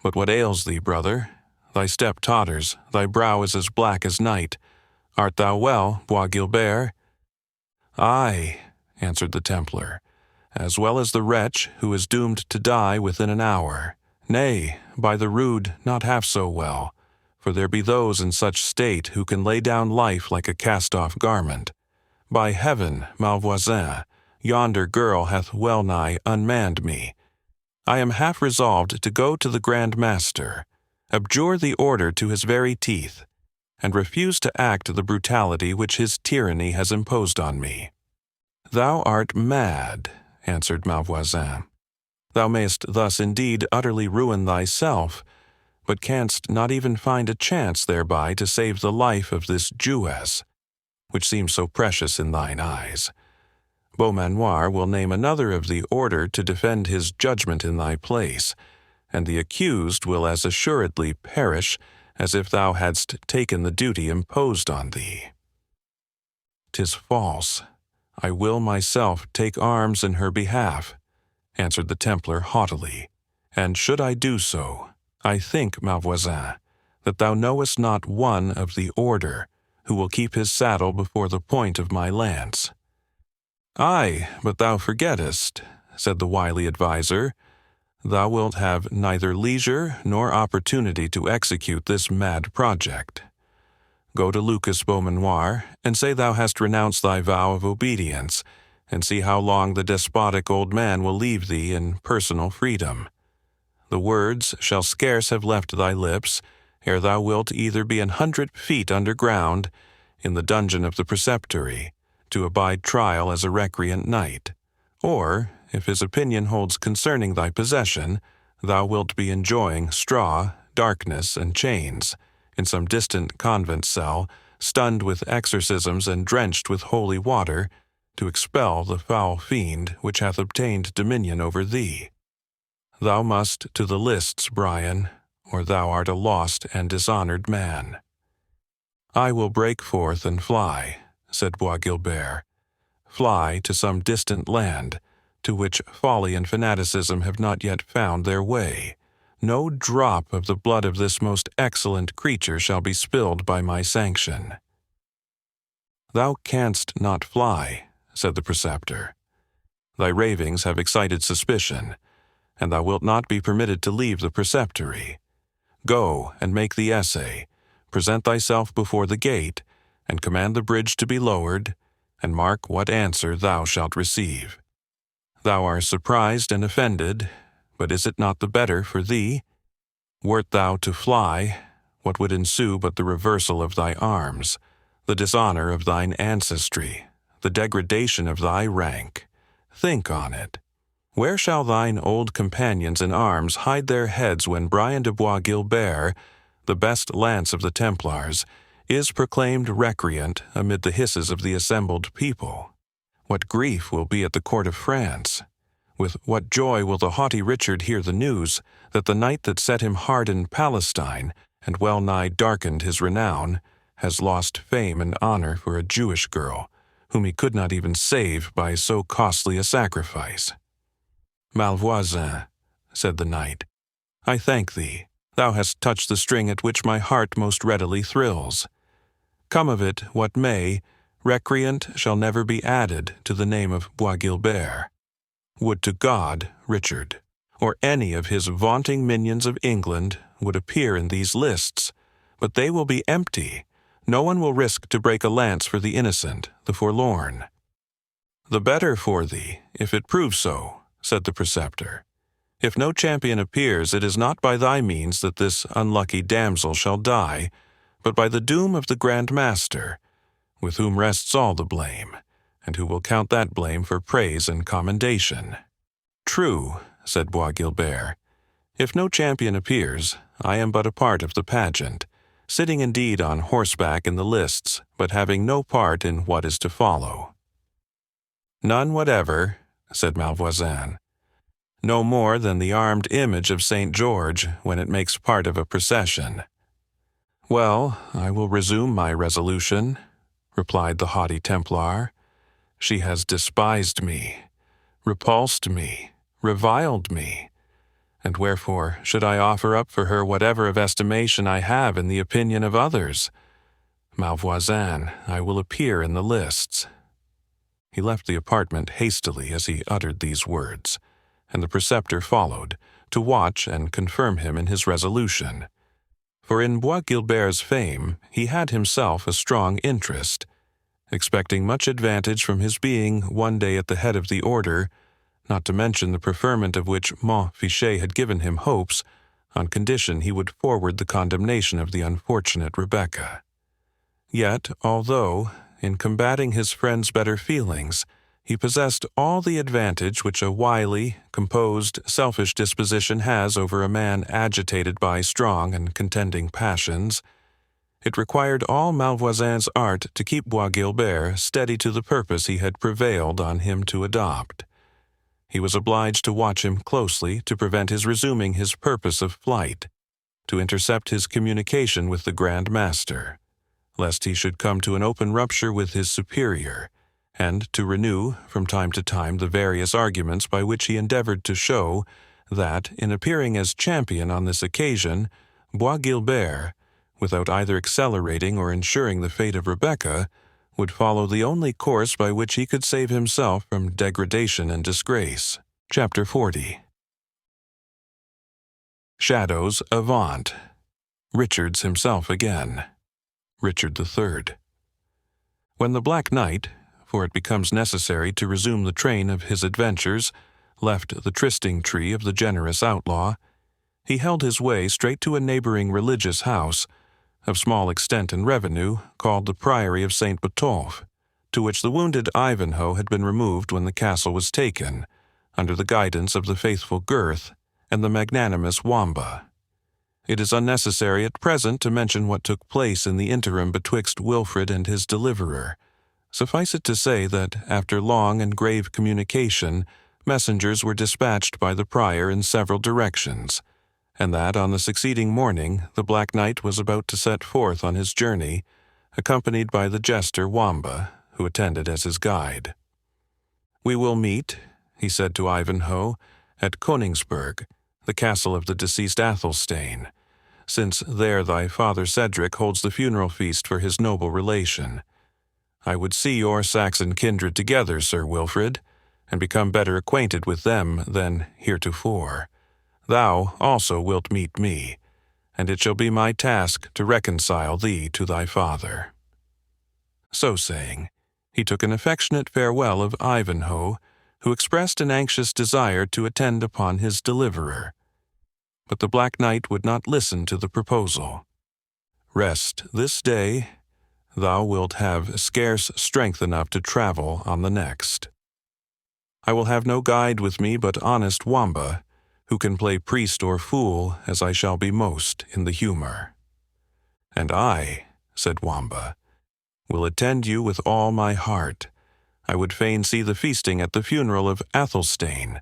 A: But what ails thee, brother? Thy step totters, thy brow is as black as night. Art thou well, Bois Guilbert? Aye, answered the Templar, as well as the wretch who is doomed to die within an hour. Nay, by the rood, not half so well, for there be those in such state who can lay down life like a cast-off garment. By heaven, Malvoisin, yonder girl hath well-nigh unmanned me. I am half resolved to go to the Grand Master, abjure the order to his very teeth, and refuse to act the brutality which his tyranny has imposed on me. Thou art mad, answered Malvoisin. Thou mayst thus indeed utterly ruin thyself, but canst not even find a chance thereby to save the life of this Jewess, which seems so precious in thine eyes. Beaumanoir will name another of the order to defend his judgment in thy place, and the accused will as assuredly perish as if thou hadst taken the duty imposed on thee. 'Tis false. I will myself take arms in her behalf, answered the Templar haughtily, and should I do so, I think, Malvoisin, that thou knowest not one of the order who will keep his saddle before the point of my lance. Aye, but thou forgettest, said the wily adviser, thou wilt have neither leisure nor opportunity to execute this mad project. Go to Lucas Beaumanoir, and say thou hast renounced thy vow of obedience, and see how long the despotic old man will leave thee in personal freedom. The words shall scarce have left thy lips, ere thou wilt either be 100 feet underground, in the dungeon of the preceptory, to abide trial as a recreant knight, or, if his opinion holds concerning thy possession, thou wilt be enjoying straw, darkness, and chains, in some distant convent cell, stunned with exorcisms and drenched with holy water, to expel the foul fiend which hath obtained dominion over thee. Thou must to the lists, Brian, or thou art a lost and dishonored man. I will break forth and fly, said Bois Guilbert. Fly to some distant land, to which folly and fanaticism have not yet found their way. No drop of the blood of this most excellent creature shall be spilled by my sanction. Thou canst not fly, said the preceptor. Thy ravings have excited suspicion, and thou wilt not be permitted to leave the preceptory. Go and make the essay, present thyself before the gate, and command the bridge to be lowered, and mark what answer thou shalt receive. Thou art surprised and offended, but is it not the better for thee? Wert thou to fly, what would ensue but the reversal of thy arms, the dishonor of thine ancestry, the degradation of thy rank? Think on it. Where shall thine old companions in arms hide their heads when Brian de Bois Guilbert, the best lance of the Templars, is proclaimed recreant amid the hisses of the assembled people? What grief will be at the court of France? With what joy will the haughty Richard hear the news that the knight that set him hard in Palestine and well-nigh darkened his renown has lost fame and honor for a Jewish girl, whom he could not even save by so costly a sacrifice. Malvoisin, said the knight, I thank thee. Thou hast touched the string at which my heart most readily thrills. Come of it what may, recreant shall never be added to the name of Bois Guilbert. Would to God, Richard, or any of his vaunting minions of England, would appear in these lists, but they will be empty. No one will risk to break a lance for the innocent, the forlorn. "The better for thee, if it prove so," said the preceptor. "If no champion appears, it is not by thy means that this unlucky damsel shall die, but by the doom of the Grand Master, with whom rests all the blame, and who will count that blame for praise and commendation." "True," said Bois Guilbert. "If no champion appears, I am but a part of the pageant, sitting indeed on horseback in the lists, but having no part in what is to follow." "None whatever," said Malvoisin. "No more than the armed image of St. George when it makes part of a procession." "Well, I will resume my resolution," replied the haughty Templar. "She has despised me, repulsed me, reviled me, and wherefore should I offer up for her whatever of estimation I have in the opinion of others? Malvoisin, I will appear in the lists." He left the apartment hastily as he uttered these words, and the preceptor followed, to watch and confirm him in his resolution. For in Bois Guilbert's fame he had himself a strong interest, expecting much advantage from his being one day at the head of the order, not to mention the preferment of which Montfichet had given him hopes, on condition he would forward the condemnation of the unfortunate Rebecca. Yet, although, in combating his friend's better feelings, he possessed all the advantage which a wily, composed, selfish disposition has over a man agitated by strong and contending passions, it required all Malvoisin's art to keep Bois Guilbert steady to the purpose he had prevailed on him to adopt. He was obliged to watch him closely to prevent his resuming his purpose of flight, to intercept his communication with the Grand Master, lest he should come to an open rupture with his superior, and to renew from time to time the various arguments by which he endeavored to show that, in appearing as champion on this occasion, Bois Guilbert, without either accelerating or ensuring the fate of Rebecca, would follow the only course by which he could save himself from degradation and disgrace. Chapter 40. Shadows avant. Richard's himself again. Richard III. When the Black Knight, for it becomes necessary to resume the train of his adventures, left the trysting tree of the generous outlaw, he held his way straight to a neighboring religious house, of small extent and revenue, called the Priory of St. Botolph, to which the wounded Ivanhoe had been removed when the castle was taken, under the guidance of the faithful Gurth and the magnanimous Wamba. It is unnecessary at present to mention what took place in the interim betwixt Wilfred and his deliverer. Suffice it to say that, after long and grave communication, messengers were dispatched by the prior in several directions, and that on the succeeding morning the Black Knight was about to set forth on his journey, accompanied by the jester Wamba, who attended as his guide. "We will meet," he said to Ivanhoe, "at Koningsberg, the castle of the deceased Athelstane, since there thy father Cedric holds the funeral feast for his noble relation. I would see your Saxon kindred together, Sir Wilfred, and become better acquainted with them than heretofore. Thou also wilt meet me, and it shall be my task to reconcile thee to thy father." So saying, he took an affectionate farewell of Ivanhoe, who expressed an anxious desire to attend upon his deliverer. But the Black Knight would not listen to the proposal. "Rest this day, thou wilt have scarce strength enough to travel on the next. I will have no guide with me but honest Wamba, who can play priest or fool as I shall be most in the humor." "And I," said Wamba, "will attend you with all my heart. I would fain see the feasting at the funeral of Athelstane,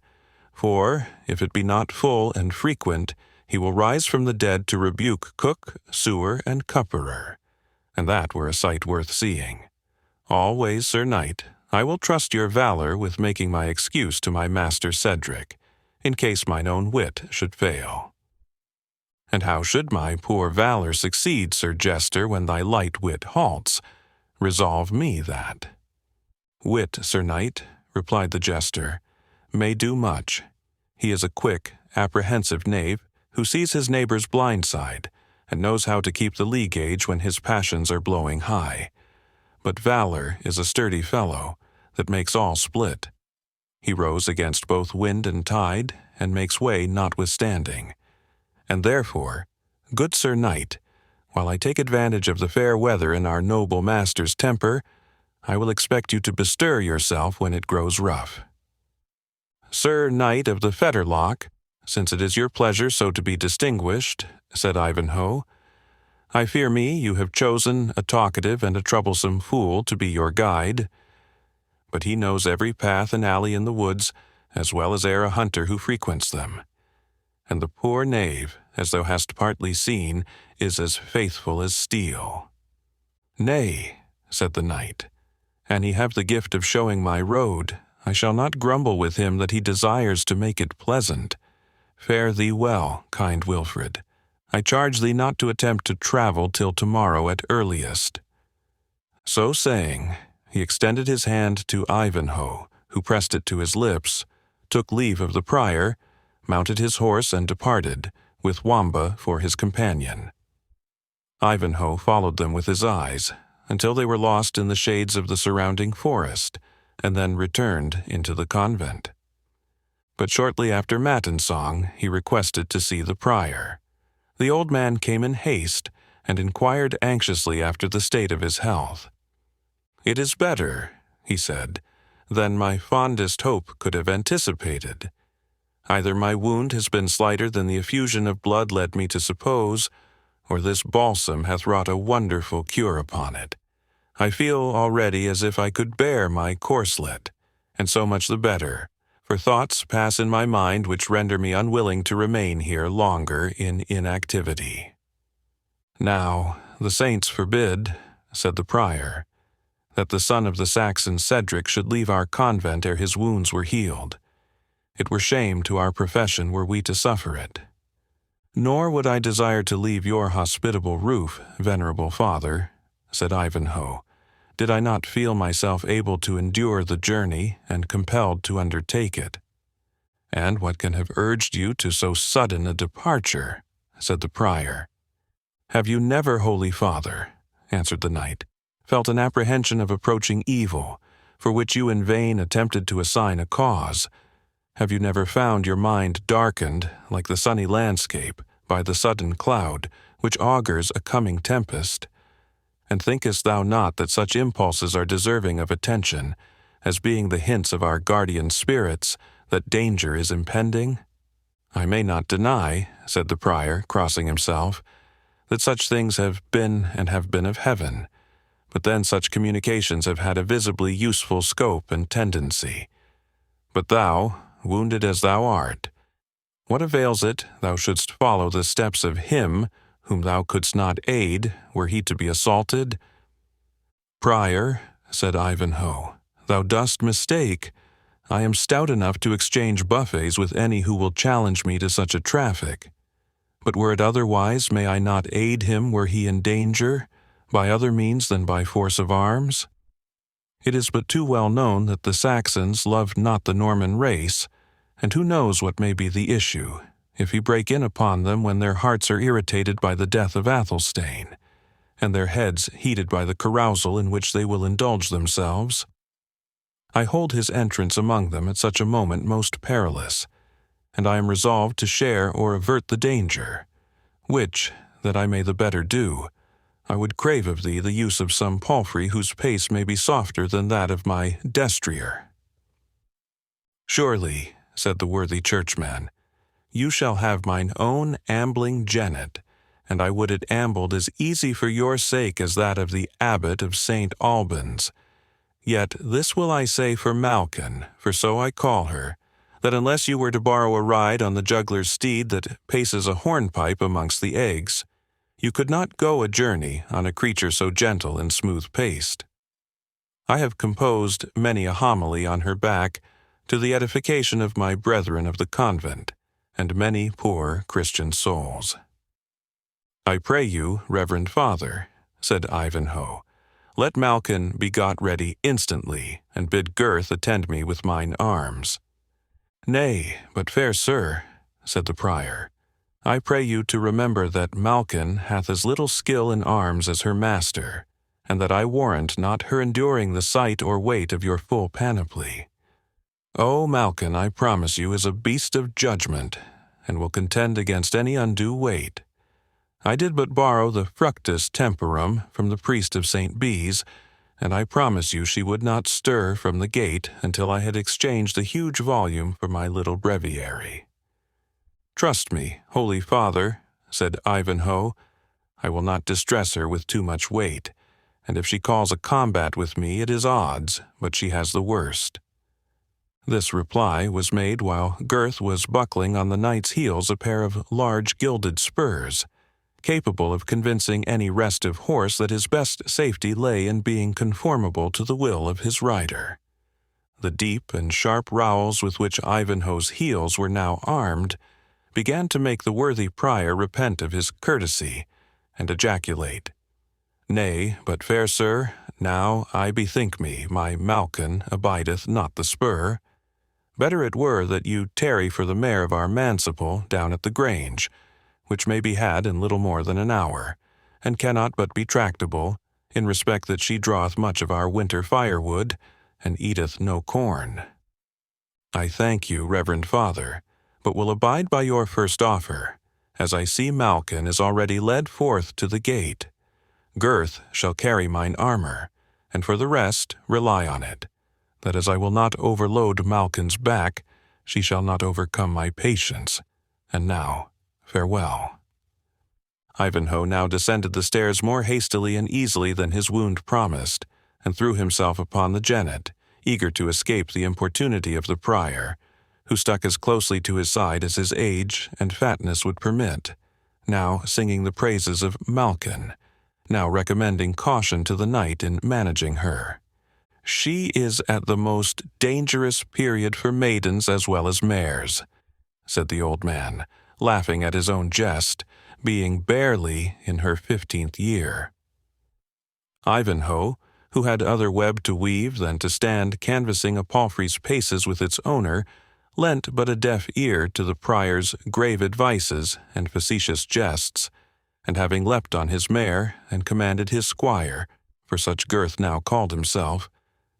A: for, if it be not full and frequent, he will rise from the dead to rebuke cook, sewer, and cupbearer, and that were a sight worth seeing. Always, Sir Knight, I will trust your valor with making my excuse to my master Cedric, in case mine own wit should fail." "And how should my poor valor succeed, Sir Jester, when thy light wit halts? Resolve me that." "Wit, Sir Knight," replied the jester, "may do much. He is a quick, apprehensive knave, who sees his neighbor's blind side, and knows how to keep the lee gauge when his passions are blowing high. But valor is a sturdy fellow, that makes all split. He rows against both wind and tide, and makes way notwithstanding. And therefore, good Sir Knight, while I take advantage of the fair weather in our noble master's temper, I will expect you to bestir yourself when it grows rough. Sir Knight of the Fetterlock, since it is your pleasure so to be distinguished, said Ivanhoe, I fear me you have chosen a talkative and a troublesome fool to be your guide. But he knows every path and alley in the woods, as well as e'er a hunter who frequents them. And the poor knave, as thou hast partly seen, is as faithful as steel. Nay, said the knight, an he have the gift of showing my road, I shall not grumble with him that he desires to make it pleasant. Fare thee well, kind Wilfred. I charge thee not to attempt to travel till tomorrow at earliest. So saying, he extended his hand to Ivanhoe, who pressed it to his lips, took leave of the prior, mounted his horse and departed, with Wamba for his companion. Ivanhoe followed them with his eyes, until they were lost in the shades of the surrounding forest, and then returned into the convent. But shortly after matins-song he requested to see the prior. The old man came in haste, and inquired anxiously after the state of his health. It is better, he said, than my fondest hope could have anticipated. Either my wound has been slighter than the effusion of blood led me to suppose, or this balsam hath wrought a wonderful cure upon it. I feel already as if I could bear my corslet, and so much the better, for thoughts pass in my mind which render me unwilling to remain here longer in inactivity. Now, the saints forbid, said the prior, that the son of the Saxon Cedric should leave our convent ere his wounds were healed. It were shame to our profession were we to suffer it. Nor would I desire to leave your hospitable roof, venerable father, said Ivanhoe, did I not feel myself able to endure the journey and compelled to undertake it. And what can have urged you to so sudden a departure? Said the prior. Have you never, holy father, answered the knight, felt an apprehension of approaching evil, for which you in vain attempted to assign a cause? Have you never found your mind darkened, like the sunny landscape, by the sudden cloud, which augurs a coming tempest? And thinkest thou not that such impulses are deserving of attention, as being the hints of our guardian spirits that danger is impending? I may not deny, said the prior, crossing himself, that such things have been and have been of heaven, but then such communications have had a visibly useful scope and tendency. But thou, wounded as thou art, what avails it thou shouldst follow the steps of him whom thou couldst not aid were he to be assaulted? Prior, said Ivanhoe, thou dost mistake. I am stout enough to exchange buffets with any who will challenge me to such a traffic. But were it otherwise, may I not aid him were he in danger, by other means than by force of arms? It is but too well known that the Saxons loved not the Norman race, and who knows what may be the issue, if he break in upon them when their hearts are irritated by the death of Athelstane, and their heads heated by the carousal in which they will indulge themselves. I hold his entrance among them at such a moment most perilous, and I am resolved to share or avert the danger, which, that I may the better do, I would crave of thee the use of some palfrey whose pace may be softer than that of my destrier. Surely, said the worthy churchman, you shall have mine own ambling jennet, and I would it ambled as easy for your sake as that of the abbot of St. Albans. Yet this will I say for Malkin, for so I call her, that unless you were to borrow a ride on the juggler's steed that paces a hornpipe amongst the eggs, you could not go a journey on a creature so gentle and smooth-paced. I have composed many a homily on her back to the edification of my brethren of the convent, and many poor Christian souls. I pray you, reverend father, said Ivanhoe, let Malkin be got ready instantly, and bid Gurth attend me with mine arms. Nay, but fair sir, said the prior, I pray you to remember that Malkin hath as little skill in arms as her master, and that I warrant not her enduring the sight or weight of your full panoply. O Malkin, I promise you, is a beast of judgment, and will contend against any undue weight. I did but borrow the fructus temporum from the priest of St. Bees, and I promise you she would not stir from the gate until I had exchanged a huge volume for my little breviary. Trust me, Holy Father, said Ivanhoe, I will not distress her with too much weight, and if she calls a combat with me it is odds, but she has the worst. This reply was made while Gurth was buckling on the knight's heels a pair of large gilded spurs, capable of convincing any restive horse that his best safety lay in being conformable to the will of his rider. The deep and sharp rowels with which Ivanhoe's heels were now armed began to make the worthy prior repent of his courtesy, and ejaculate, Nay, but fair sir, now I bethink me, my Malkin abideth not the spur. Better it were that you tarry for the mare of our manciple down at the grange, which may be had in little more than an hour, and cannot but be tractable, in respect that she draweth much of our winter firewood, and eateth no corn. I thank you, reverend father, but will abide by your first offer, as I see Malkin is already led forth to the gate. Gurth shall carry mine armor, and for the rest rely on it, that as I will not overload Malkin's back, she shall not overcome my patience. And now, farewell. Ivanhoe now descended the stairs more hastily and easily than his wound promised, and threw himself upon the jennet, eager to escape the importunity of the prior, who stuck as closely to his side as his age and fatness would permit, now singing the praises of Malkin, now recommending caution to the knight in managing her. She is at the most dangerous period for maidens as well as mares, said the old man, laughing at his own jest, being barely in her 15th year. Ivanhoe, who had other web to weave than to stand canvassing a palfrey's paces with its owner, lent but a deaf ear to the prior's grave advices and facetious jests, and having leapt on his mare and commanded his squire, for such Gurth now called himself,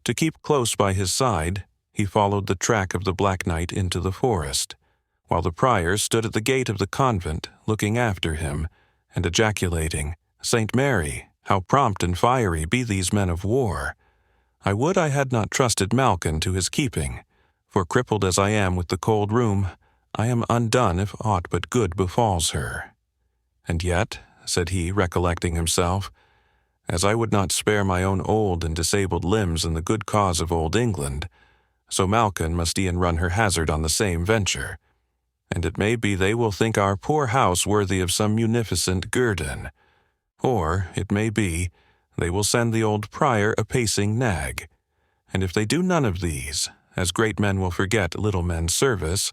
A: to keep close by his side, he followed the track of the Black Knight into the forest, while the prior stood at the gate of the convent looking after him, and ejaculating, Saint Mary, how prompt and fiery be these men of war! I would I had not trusted Malkin to his keeping, for crippled as I am with the cold rheum, I am undone if aught but good befalls her. And yet, said he, recollecting himself, as I would not spare my own old and disabled limbs in the good cause of old England, so Malkin must e'en run her hazard on the same venture, and it may be they will think our poor house worthy of some munificent guerdon, or, it may be, they will send the old prior a pacing nag, and if they do none of these, as great men will forget little men's service,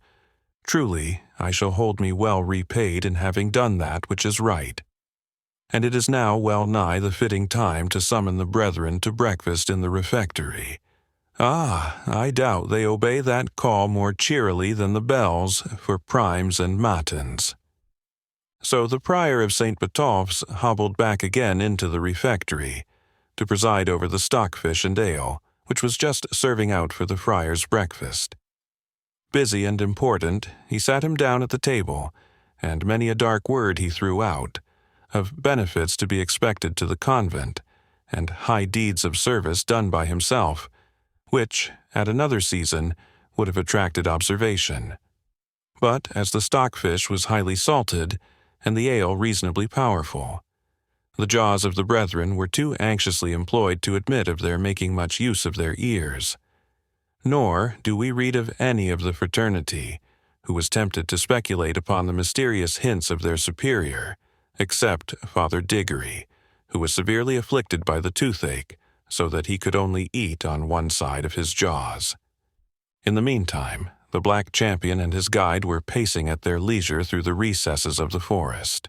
A: truly I shall hold me well repaid in having done that which is right. And it is now well nigh the fitting time to summon the brethren to breakfast in the refectory. Ah, I doubt they obey that call more cheerily than the bells for primes and matins. So the prior of St. Botolph's hobbled back again into the refectory, to preside over the stockfish and ale, which was just serving out for the friar's breakfast. Busy and important, he sat him down at the table, and many a dark word he threw out, of benefits to be expected to the convent, and high deeds of service done by himself, which, at another season, would have attracted observation. But as the stockfish was highly salted, and the ale reasonably powerful, the jaws of the brethren were too anxiously employed to admit of their making much use of their ears. Nor do we read of any of the fraternity who was tempted to speculate upon the mysterious hints of their superior, except Father Diggory, who was severely afflicted by the toothache, so that he could only eat on one side of his jaws. In the meantime, the black champion and his guide were pacing at their leisure through the recesses of the forest.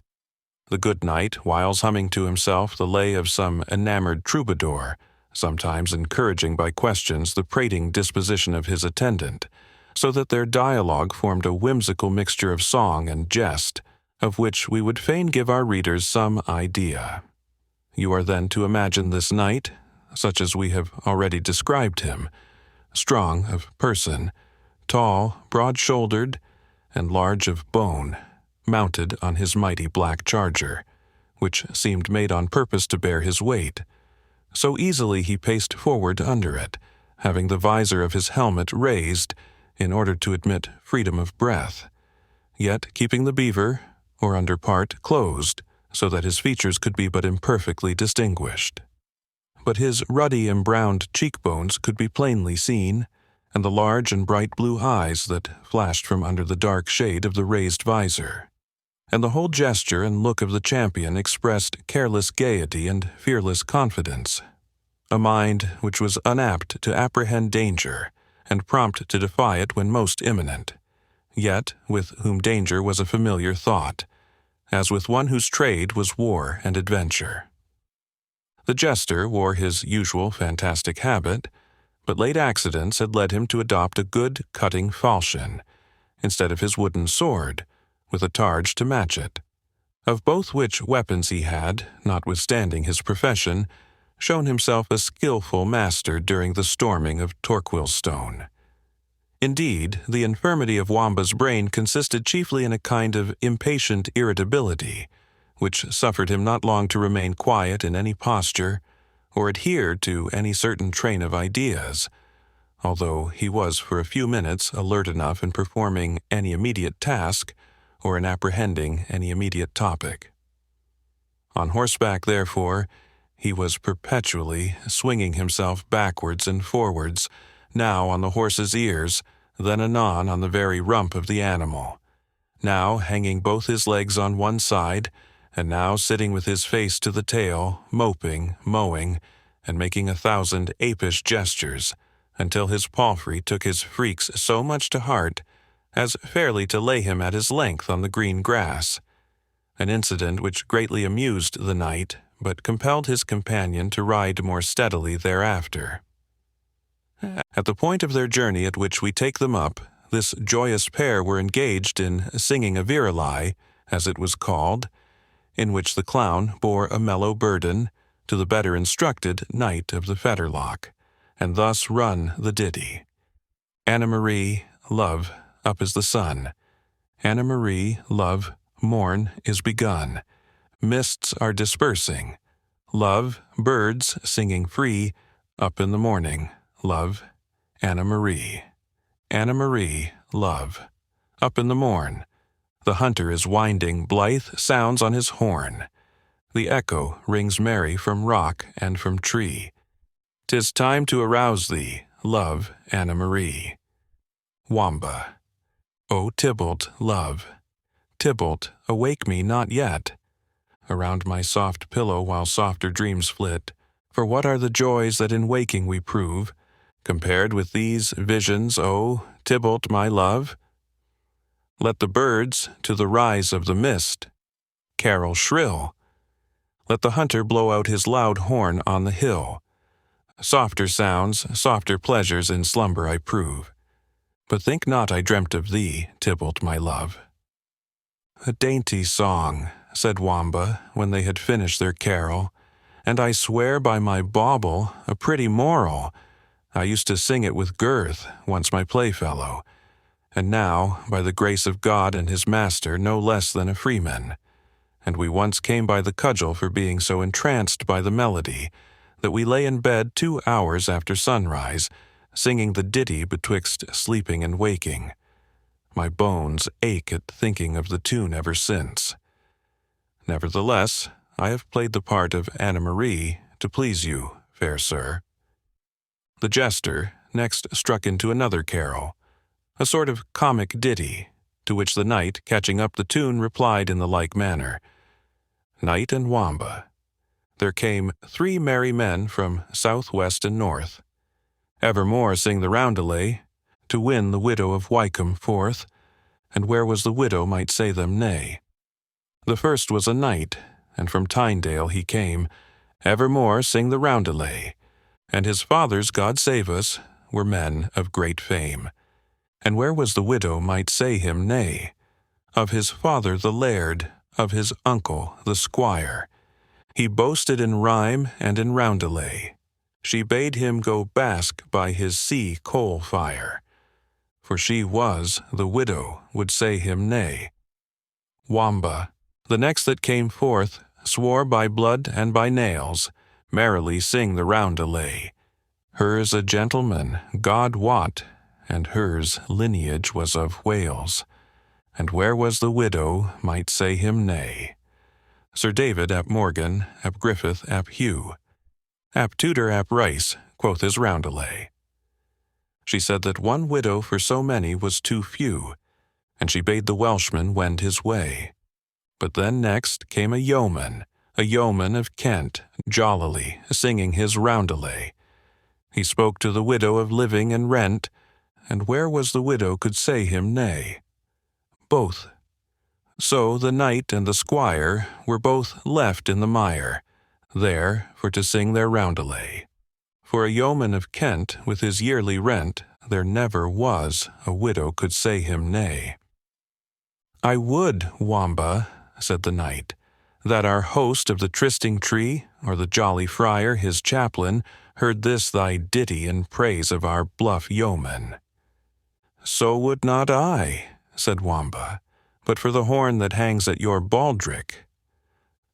A: The good knight, whiles humming to himself the lay of some enamored troubadour, sometimes encouraging by questions the prating disposition of his attendant, so that their dialogue formed a whimsical mixture of song and jest, of which we would fain give our readers some idea. You are then to imagine this knight, such as we have already described him, strong of person, tall, broad-shouldered, and large of bone, mounted on his mighty black charger, which seemed made on purpose to bear his weight. So easily he paced forward under it, having the visor of his helmet raised in order to admit freedom of breath, yet keeping the beaver, or under part, closed, so that his features could be but imperfectly distinguished. But his ruddy embrowned cheekbones could be plainly seen, and the large and bright blue eyes that flashed from under the dark shade of the raised visor. And the whole gesture and look of the champion expressed careless gaiety and fearless confidence, a mind which was unapt to apprehend danger and prompt to defy it when most imminent, yet with whom danger was a familiar thought, as with one whose trade was war and adventure. The jester wore his usual fantastic habit, but late accidents had led him to adopt a good cutting falchion, instead of his wooden sword, with a targe to match it, of both which weapons he had, notwithstanding his profession, shown himself a skillful master during the storming of Torquilstone. Indeed, the infirmity of Wamba's brain consisted chiefly in a kind of impatient irritability, which suffered him not long to remain quiet in any posture, or adhere to any certain train of ideas, although he was for a few minutes alert enough in performing any immediate task, or in apprehending any immediate topic. On horseback, therefore, he was perpetually swinging himself backwards and forwards, now on the horse's ears, then anon on the very rump of the animal, now hanging both his legs on one side, and now sitting with his face to the tail, moping, mowing, and making 1,000 apish gestures, until his palfrey took his freaks so much to heart as fairly to lay him at his length on the green grass, an incident which greatly amused the knight, but compelled his companion to ride more steadily thereafter. At the point of their journey at which we take them up, this joyous pair were engaged in singing a virelai, as it was called, in which the clown bore a mellow burden to the better instructed knight of the Fetterlock, and thus run the ditty. Anna Marie, love, up is the sun. Anna Marie, love, morn is begun. Mists are dispersing. Love, birds singing free, up in the morning. Love, Anna Marie. Anna Marie, love, up in the morn. The hunter is winding blithe sounds on his horn. The echo rings merry from rock and from tree. 'Tis time to arouse thee, love, Anna Marie. Wamba. O Tybalt, love. Tybalt, awake me not yet. Around my soft pillow while softer dreams flit, for what are the joys that in waking we prove, compared with these visions, O Tybalt, my love? Let the birds, to the rise of the mist, carol shrill. Let the hunter blow out his loud horn on the hill. Softer sounds, softer pleasures in slumber I prove. But think not I dreamt of thee, Tybalt, my love. A dainty song, said Wamba, when they had finished their carol, and I swear by my bauble, a pretty moral. I used to sing it with Girth, once my playfellow, and now, by the grace of God and his master, no less than a freeman. And we once came by the cudgel for being so entranced by the melody, that we lay in bed 2 hours after sunrise, singing the ditty betwixt sleeping and waking. My bones ache at thinking of the tune ever since. Nevertheless, I have played the part of Anna Marie to please you, fair sir. The jester next struck into another carol, a sort of comic ditty, to which the knight, catching up the tune, replied in the like manner. Knight and Wamba. There came 3 merry men from south, west, and north. Evermore sing the roundelay, to win the widow of Wycombe forth, and where was the widow might say them nay. The first was a knight, and from Tynedale he came, evermore sing the roundelay, and his fathers, God save us, were men of great fame. And where was the widow might say him nay, of his father the laird, of his uncle the squire. He boasted in rhyme and in roundelay. She bade him go bask by his sea coal fire, for she was the widow, would say him nay. Wamba, the next that came forth, swore by blood and by nails, merrily sing the roundelay. Hers a gentleman, God wot, and hers lineage was of Wales, and where was the widow might say him nay. Sir David ap Morgan, ap Griffith ap Hugh, ap Tudor ap Rice, quoth his roundelay. She said that one widow for so many was too few, and she bade the Welshman wend his way. But then next came a yeoman of Kent, jollily singing his roundelay. He spoke to the widow of living and rent, and where was the widow could say him nay? Both. So the knight and the squire were both left in the mire, there for to sing their roundelay. For a yeoman of Kent with his yearly rent, there never was a widow could say him nay. I would, Wamba, said the knight, that our host of the trysting tree, or the jolly friar, his chaplain, heard this thy ditty in praise of our bluff yeoman. So would not I, said Wamba, but for the horn that hangs at your baldric.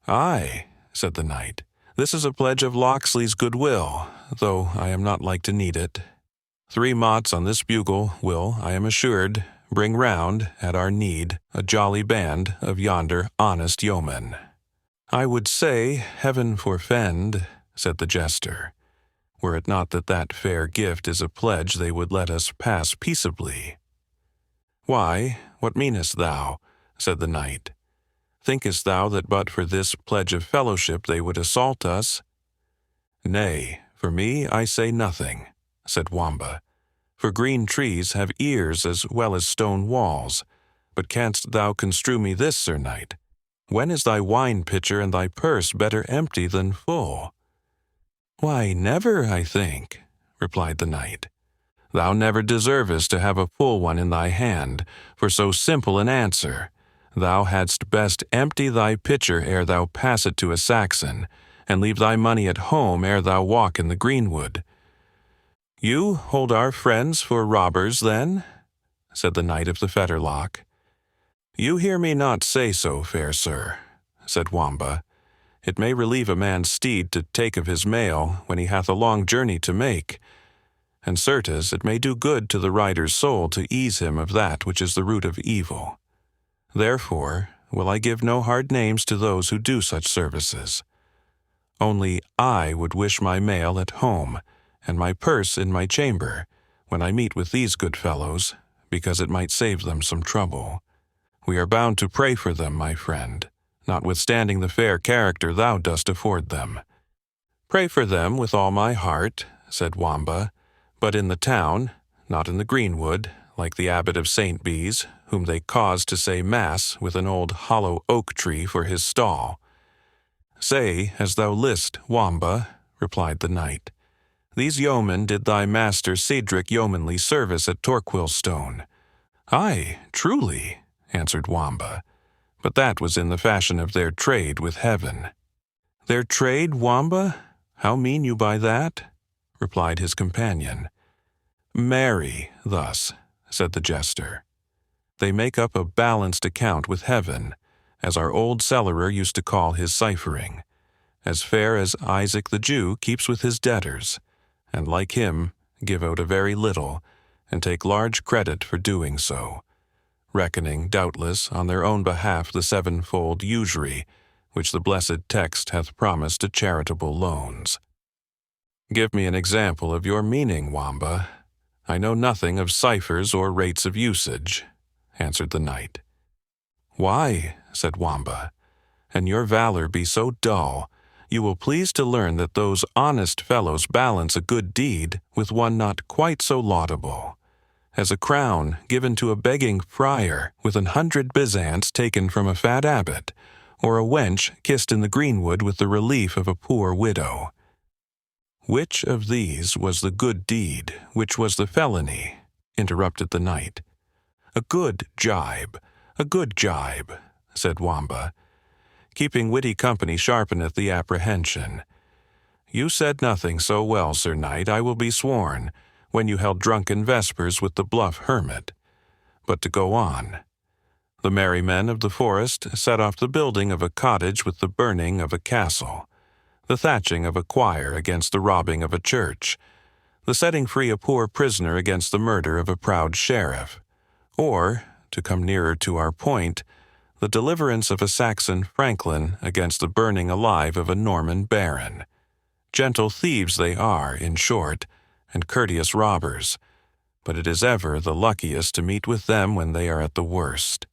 A: Aye, said the knight, this is a pledge of Locksley's goodwill, though I am not like to need it. 3 mots on this bugle will, I am assured, bring round, at our need, a jolly band of yonder honest yeomen. I would say, heaven forfend, said the jester, were it not that that fair gift is a pledge they would let us pass peaceably. Why, what meanest thou? Said the knight. Thinkest thou that but for this pledge of fellowship they would assault us? Nay, for me I say nothing, said Wamba, for green trees have ears as well as stone walls. But canst thou construe me this, Sir Knight? When is thy wine pitcher and thy purse better empty than full? Why, never, I think, replied the knight. Thou never deservest to have a full one in thy hand, for so simple an answer. Thou hadst best empty thy pitcher ere thou pass it to a Saxon, and leave thy money at home ere thou walk in the greenwood. You hold our friends for robbers, then? Said the knight of the Fetterlock. You hear me not say so, fair sir, said Wamba. It may relieve a man's steed to take of his mail when he hath a long journey to make, and certes it may do good to the rider's soul to ease him of that which is the root of evil. Therefore will I give no hard names to those who do such services. Only I would wish my mail at home, and my purse in my chamber, when I meet with these good fellows, because it might save them some trouble. We are bound to pray for them, my friend, notwithstanding the fair character thou dost afford them. Pray for them with all my heart, said Wamba, but in the town, not in the greenwood, like the abbot of St. Bees, whom they caused to say mass with an old hollow oak tree for his stall. Say as thou list, Wamba, replied the knight. These yeomen did thy master Cedric yeomanly service at Torquilstone. Aye, truly, answered Wamba, but that was in the fashion of their trade with heaven. Their trade, Wamba? How mean you by that? Replied his companion. Marry, thus, said the jester. They make up a balanced account with heaven, as our old cellarer used to call his ciphering, as fair as Isaac the Jew keeps with his debtors, and like him give out a very little, and take large credit for doing so, reckoning, doubtless, on their own behalf the sevenfold usury, which the blessed text hath promised to charitable loans. Give me an example of your meaning, Wamba. I know nothing of ciphers or rates of usage, answered the knight. Why, said Wamba, and your valor be so dull, you will please to learn that those honest fellows balance a good deed with one not quite so laudable, as a crown given to a begging friar with 100 byzants taken from a fat abbot, or a wench kissed in the greenwood with the relief of a poor widow. Which of these was the good deed, which was the felony? Interrupted the knight. A good jibe, said Wamba. keeping witty company sharpeneth the apprehension. You said nothing so well, Sir Knight, I will be sworn, when you held drunken vespers with the bluff hermit. But to go on. The merry men of the forest set off the building of a cottage with the burning of a castle, the thatching of a choir against the robbing of a church, the setting free a poor prisoner against the murder of a proud sheriff, or, to come nearer to our point, the deliverance of a Saxon franklin against the burning alive of a Norman baron. Gentle thieves they are, in short, and courteous robbers, but it is ever the luckiest to meet with them when they are at the worst.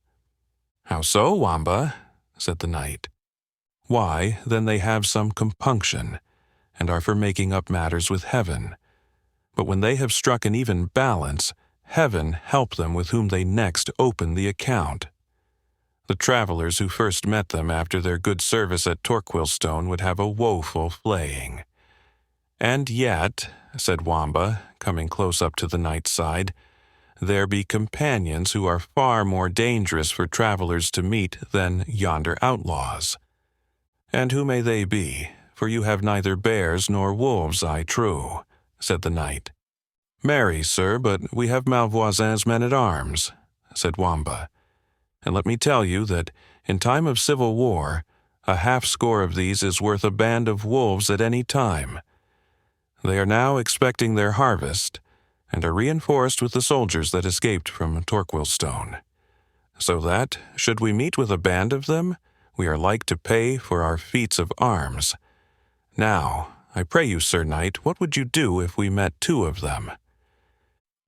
A: How so, Wamba? Said the knight. Why, then they have some compunction, and are for making up matters with heaven. But when they have struck an even balance, heaven help them with whom they next open the account. The travellers who first met them after their good service at Torquilstone would have a woeful flaying. And yet, said Wamba, coming close up to the knight's side, there be companions who are far more dangerous for travellers to meet than yonder outlaws. And who may they be? For you have neither bears nor wolves, I trow, said the knight. Marry, sir, but we have Malvoisin's men-at-arms, said Wamba. And let me tell you that, in time of civil war, a half-score of these is worth a band of wolves at any time. They are now expecting their harvest, and are reinforced with the soldiers that escaped from Torquilstone. So that, should we meet with a band of them, we are like to pay for our feats of arms. Now, I pray you, Sir Knight, what would you do if we met 2 of them?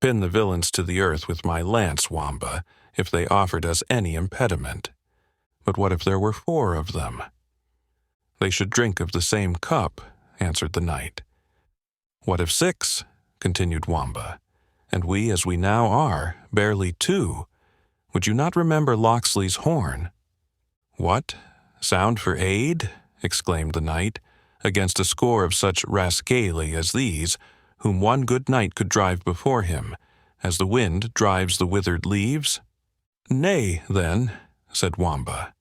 A: Pin the villains to the earth with my lance, Wamba, if they offered us any impediment. But what if there were 4 of them? They should drink of the same cup, answered the knight. What if 6? Continued Wamba, and we, as we now are, barely 2? Would you not remember Locksley's horn? What? Sound for aid? Exclaimed the knight, against a score of such rascali as these, whom one good knight could drive before him, as the wind drives the withered leaves? Nay, then, said Wamba,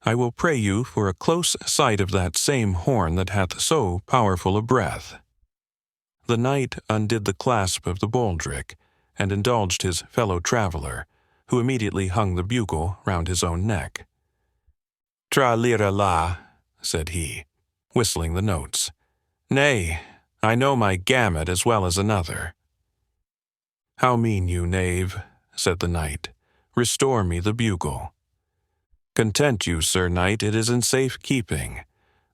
A: I will pray you for a close sight of that same horn that hath so powerful a breath. The knight undid the clasp of the baldric, and indulged his fellow traveller, who immediately hung the bugle round his own neck. Tra-lira-la, said he, whistling the notes. Nay, I know my gamut as well as another. How mean you, knave? Said the knight. Restore me the bugle. Content you, Sir Knight, it is in safe keeping.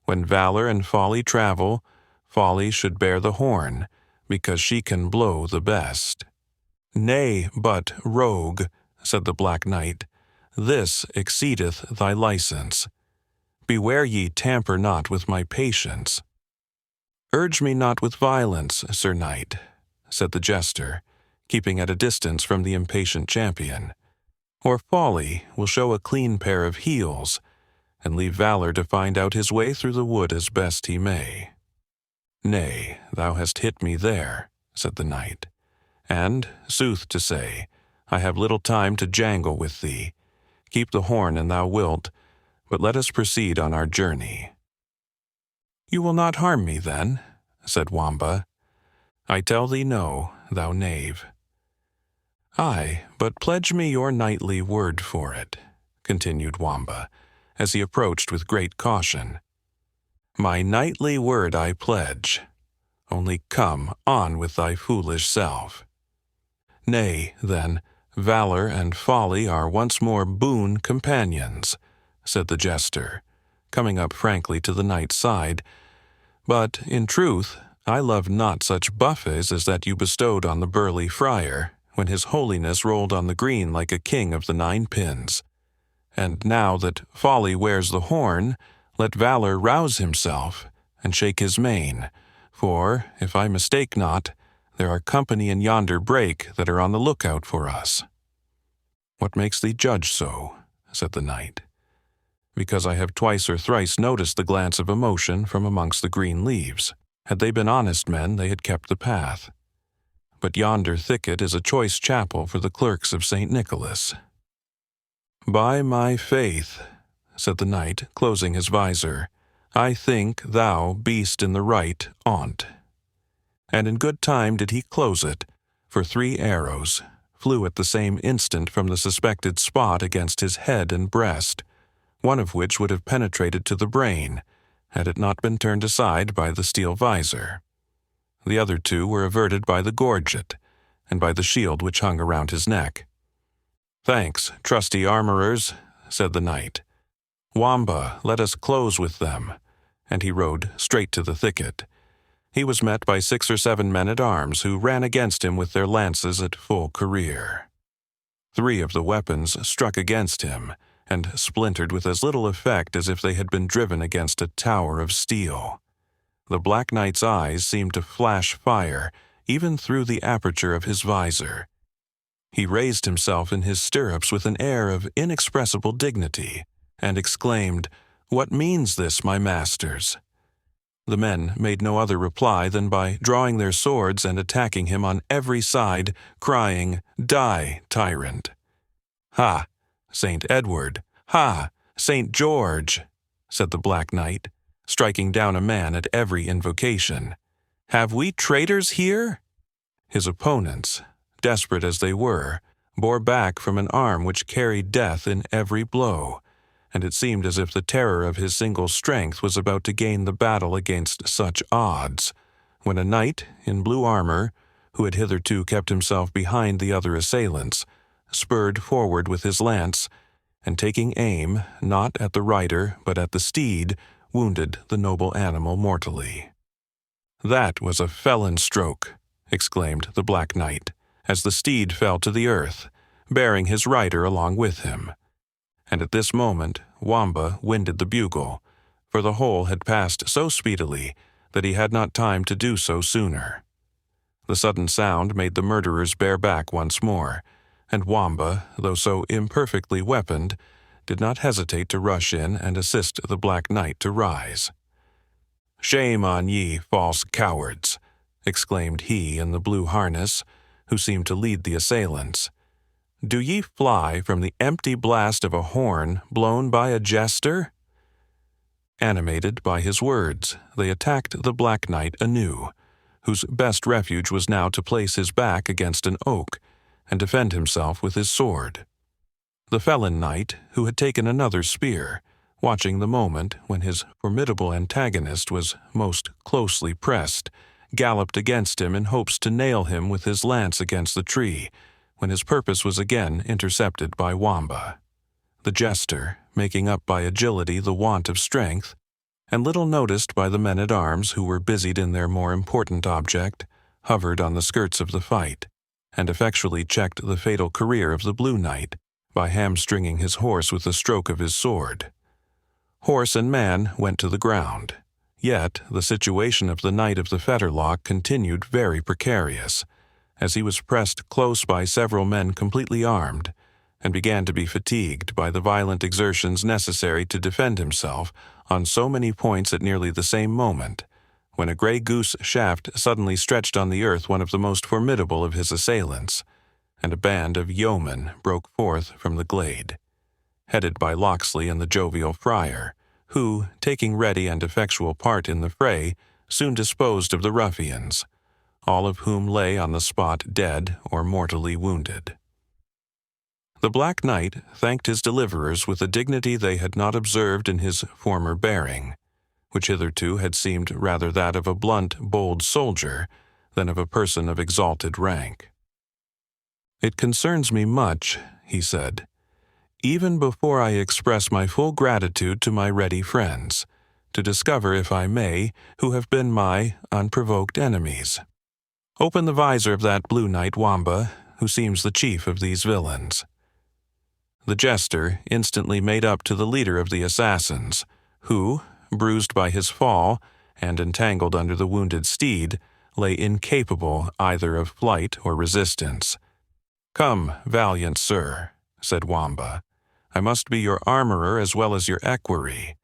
A: When valor and folly travel, folly should bear the horn, because she can blow the best. Nay, but, rogue, said the Black Knight, this exceedeth thy license. Beware ye tamper not with my patience. Urge me not with violence, Sir Knight, said the jester, keeping at a distance from the impatient champion, or folly will show a clean pair of heels, and leave valor to find out his way through the wood as best he may. Nay, thou hast hit me there, said the knight, and, sooth to say, I have little time to jangle with thee. Keep the horn an thou wilt, but let us proceed on our journey. You will not harm me, then, said Wamba. I tell thee no, thou knave. Aye, but pledge me your knightly word for it, continued Wamba, as he approached with great caution. My knightly word I pledge. Only come on with thy foolish self. Nay, then, valor and folly are once more boon companions, said the jester, coming up frankly to the knight's side. But, in truth, I love not such buffets as that you bestowed on the burly friar, when his holiness rolled on the green like a king of the 9 pins. And now that folly wears the horn, let valor rouse himself, and shake his mane, for, if I mistake not, there are company in yonder brake that are on the lookout for us. What makes thee judge so? Said the knight. Because I have twice or thrice noticed the glance of emotion from amongst the green leaves. Had they been honest men, they had kept the path. But yonder thicket is a choice chapel for the clerks of St. Nicholas. By my faith, said the knight, closing his visor, "I think thou beest in the right on't." And in good time did he close it, for 3 arrows flew at the same instant from the suspected spot against his head and breast, one of which would have penetrated to the brain, had it not been turned aside by the steel visor. The other 2 were averted by the gorget, and by the shield which hung around his neck. "Thanks, trusty armorers," said the knight. "Wamba, let us close with them," and he rode straight to the thicket. He was met by 6 or 7 men-at-arms who ran against him with their lances at full career. 3 of the weapons struck against him, and splintered with as little effect as if they had been driven against a tower of steel. The Black Knight's eyes seemed to flash fire, even through the aperture of his visor. He raised himself in his stirrups with an air of inexpressible dignity, and exclaimed, "What means this, my masters?" The men made no other reply than by drawing their swords and attacking him on every side, crying, "Die, tyrant!" "Ha, Saint Edward! Ha, Saint George!" said the Black Knight, striking down a man at every invocation. "Have we traitors here?" His opponents, desperate as they were, bore back from an arm which carried death in every blow, and it seemed as if the terror of his single strength was about to gain the battle against such odds, when a knight in blue armor, who had hitherto kept himself behind the other assailants, spurred forward with his lance, and taking aim, not at the rider but at the steed, wounded the noble animal mortally. "That was a felon stroke," exclaimed the Black Knight, as the steed fell to the earth, bearing his rider along with him. And at this moment Wamba winded the bugle, for the whole had passed so speedily that he had not time to do so sooner. The sudden sound made the murderers bear back once more, and Wamba, though so imperfectly weaponed, did not hesitate to rush in and assist the Black Knight to rise. "Shame on ye, false cowards!" exclaimed he in the blue harness, who seemed to lead the assailants. "Do ye fly from the empty blast of a horn blown by a jester?" Animated by his words, they attacked the Black Knight anew, whose best refuge was now to place his back against an oak and defend himself with his sword. The felon knight, who had taken another spear, watching the moment when his formidable antagonist was most closely pressed, galloped against him in hopes to nail him with his lance against the tree, when his purpose was again intercepted by Wamba. The jester, making up by agility the want of strength, and little noticed by the men-at-arms who were busied in their more important object, hovered on the skirts of the fight, and effectually checked the fatal career of the Blue Knight by hamstringing his horse with a stroke of his sword. Horse and man went to the ground, yet the situation of the Knight of the Fetterlock continued very precarious, as he was pressed close by several men completely armed, and began to be fatigued by the violent exertions necessary to defend himself on so many points at nearly the same moment, when a grey goose shaft suddenly stretched on the earth one of the most formidable of his assailants, and a band of yeomen broke forth from the glade, headed by Locksley and the jovial friar, who, taking ready and effectual part in the fray, soon disposed of the ruffians, all of whom lay on the spot dead or mortally wounded. The Black Knight thanked his deliverers with a dignity they had not observed in his former bearing, which hitherto had seemed rather that of a blunt, bold soldier than of a person of exalted rank. "It concerns me much," he said, "even before I express my full gratitude to my ready friends, to discover, if I may, who have been my unprovoked enemies. Open the visor of that Blue Knight, Wamba, who seems the chief of these villains." The jester instantly made up to the leader of the assassins, who, bruised by his fall and entangled under the wounded steed, lay incapable either of flight or resistance. "Come, valiant sir," said Wamba, "I must be your armorer as well as your equerry.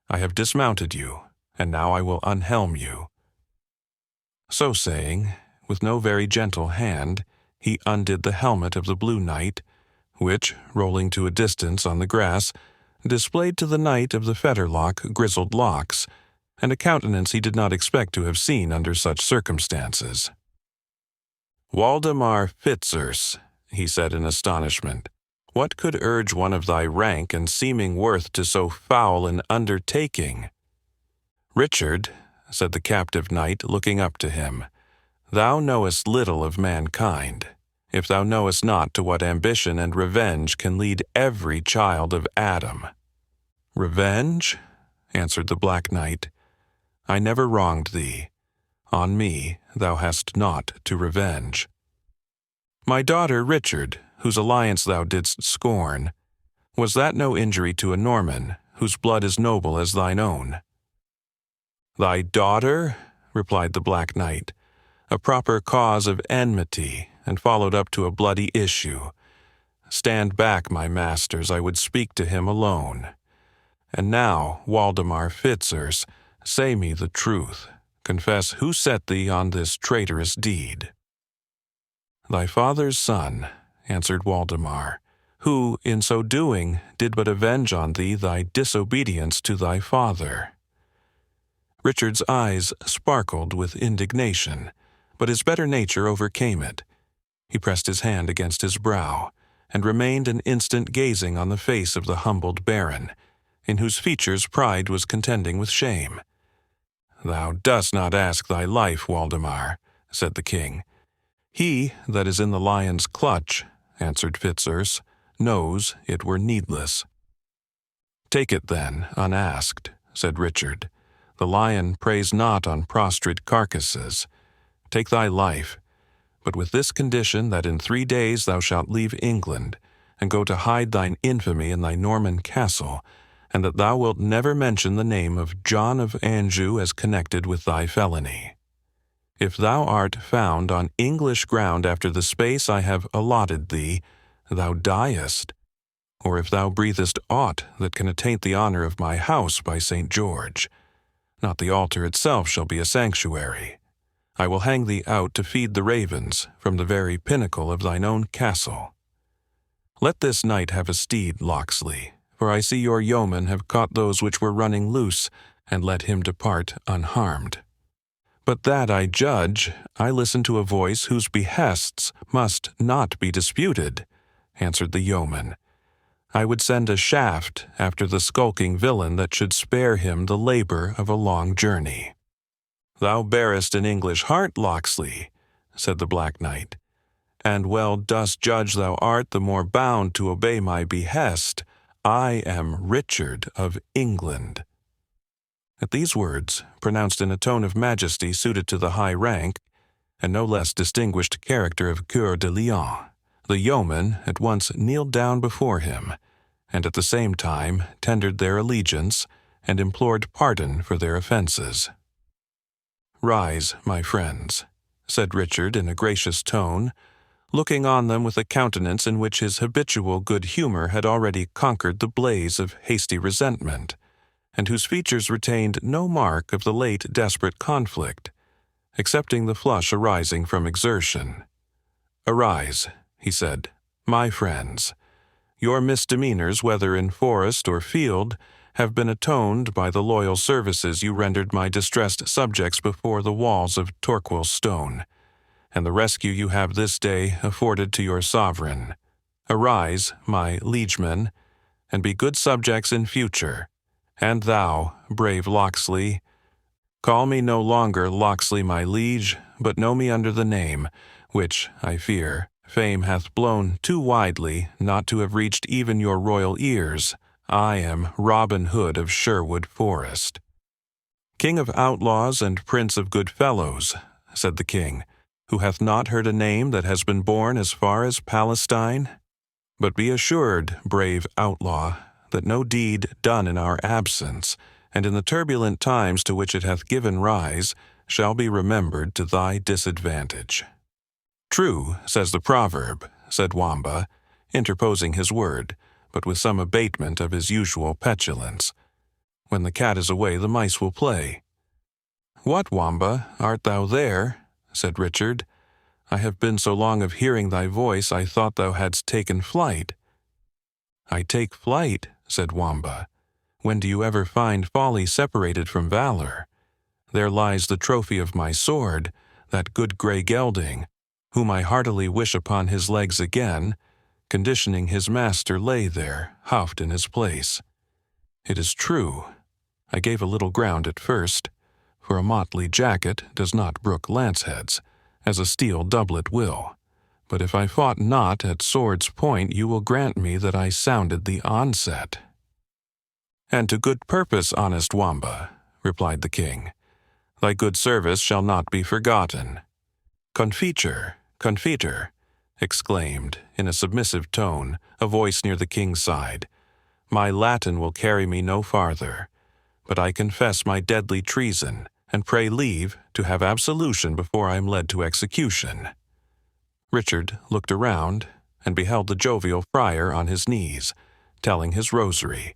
A: I have dismounted you, and now I will unhelm you." So saying, with no very gentle hand, he undid the helmet of the Blue Knight, which, rolling to a distance on the grass, displayed to the knight of the fetterlock grizzled locks, and a countenance he did not expect to have seen under such circumstances. "Waldemar Fitzurse," he said in astonishment, "what could urge one of thy rank and seeming worth to so foul an undertaking?" "Richard," said the captive knight, looking up to him, "thou knowest little of mankind, if thou knowest not to what ambition and revenge can lead every child of Adam." "Revenge?" answered the Black Knight. "I never wronged thee. On me thou hast naught to revenge. My daughter Richard, whose alliance thou didst scorn, was that no injury to a Norman, whose blood is noble as thine own?" "Thy daughter?" replied the Black Knight. "A proper cause of enmity, and followed up to a bloody issue. Stand back, my masters, I would speak to him alone. And now, Waldemar Fitzurse, say me the truth. Confess who set thee on this traitorous deed." "Thy father's son," answered Waldemar, "who, in so doing, did but avenge on thee thy disobedience to thy father." Richard's eyes sparkled with indignation, but his better nature overcame it. He pressed his hand against his brow, and remained an instant gazing on the face of the humbled baron, in whose features pride was contending with shame. "Thou dost not ask thy life, Waldemar," said the king. "He that is in the lion's clutch," answered Fitzurse, "knows it were needless." "Take it then, unasked," said Richard. "The lion preys not on prostrate carcasses. Take thy life, but with this condition that in 3 days thou shalt leave England, and go to hide thine infamy in thy Norman castle, and that thou wilt never mention the name of John of Anjou as connected with thy felony. If thou art found on English ground after the space I have allotted thee, thou diest, or if thou breathest aught that can attaint the honor of my house by St. George, not the altar itself shall be a sanctuary. I will hang thee out to feed the ravens from the very pinnacle of thine own castle. Let this knight have a steed, Locksley, for I see your yeomen have caught those which were running loose, and let him depart unharmed. But that I judge, I listen to a voice whose behests must not be disputed," answered the yeoman. "I would send a shaft after the skulking villain that should spare him the labor of a long journey." "Thou bearest an English heart, Locksley," said the Black Knight, "and well dost judge thou art the more bound to obey my behest. I am Richard of England." At these words, pronounced in a tone of majesty suited to the high rank, and no less distinguished character of Coeur de Lion, the yeomen at once kneeled down before him, and at the same time tendered their allegiance and implored pardon for their offenses. "Rise, my friends," said Richard in a gracious tone, looking on them with a countenance in which his habitual good humor had already conquered the blaze of hasty resentment, and whose features retained no mark of the late desperate conflict, excepting the flush arising from exertion. "Arise," he said, "my friends. Your misdemeanors, whether in forest or field, have been atoned by the loyal services you rendered my distressed subjects before the walls of Torquil Stone, and the rescue you have this day afforded to your sovereign. Arise, my liegemen, and be good subjects in future. And thou, brave Locksley, call me no longer Locksley my liege, but know me under the name, which, I fear, fame hath blown too widely not to have reached even your royal ears. I am Robin Hood of Sherwood Forest." "King of outlaws and prince of good fellows," said the king, "who hath not heard a name that has been borne as far as Palestine? But be assured, brave outlaw, that no deed done in our absence, and in the turbulent times to which it hath given rise, shall be remembered to thy disadvantage." "True, says the proverb," said Wamba, interposing his word, but with some abatement of his usual petulance. "When the cat is away, the mice will play." "What, Wamba, art thou there?" said Richard. "I have been so long of hearing thy voice, I thought thou hadst taken flight." "I take flight," said Wamba. "When do you ever find folly separated from valor? There lies the trophy of my sword, that good grey gelding, whom I heartily wish upon his legs again, conditioning his master lay there, huffed in his place. It is true, I gave a little ground at first, for a motley jacket does not brook lance-heads, as a steel doublet will. But if I fought not at sword's point, you will grant me that I sounded the onset." "And to good purpose, honest Wamba," replied the king. "Thy good service shall not be forgotten." "Confiture, confiture," exclaimed, in a submissive tone, a voice near the king's side. "My Latin will carry me no farther, but I confess my deadly treason, and pray leave to have absolution before I am led to execution." Richard looked around and beheld the jovial friar on his knees, telling his rosary,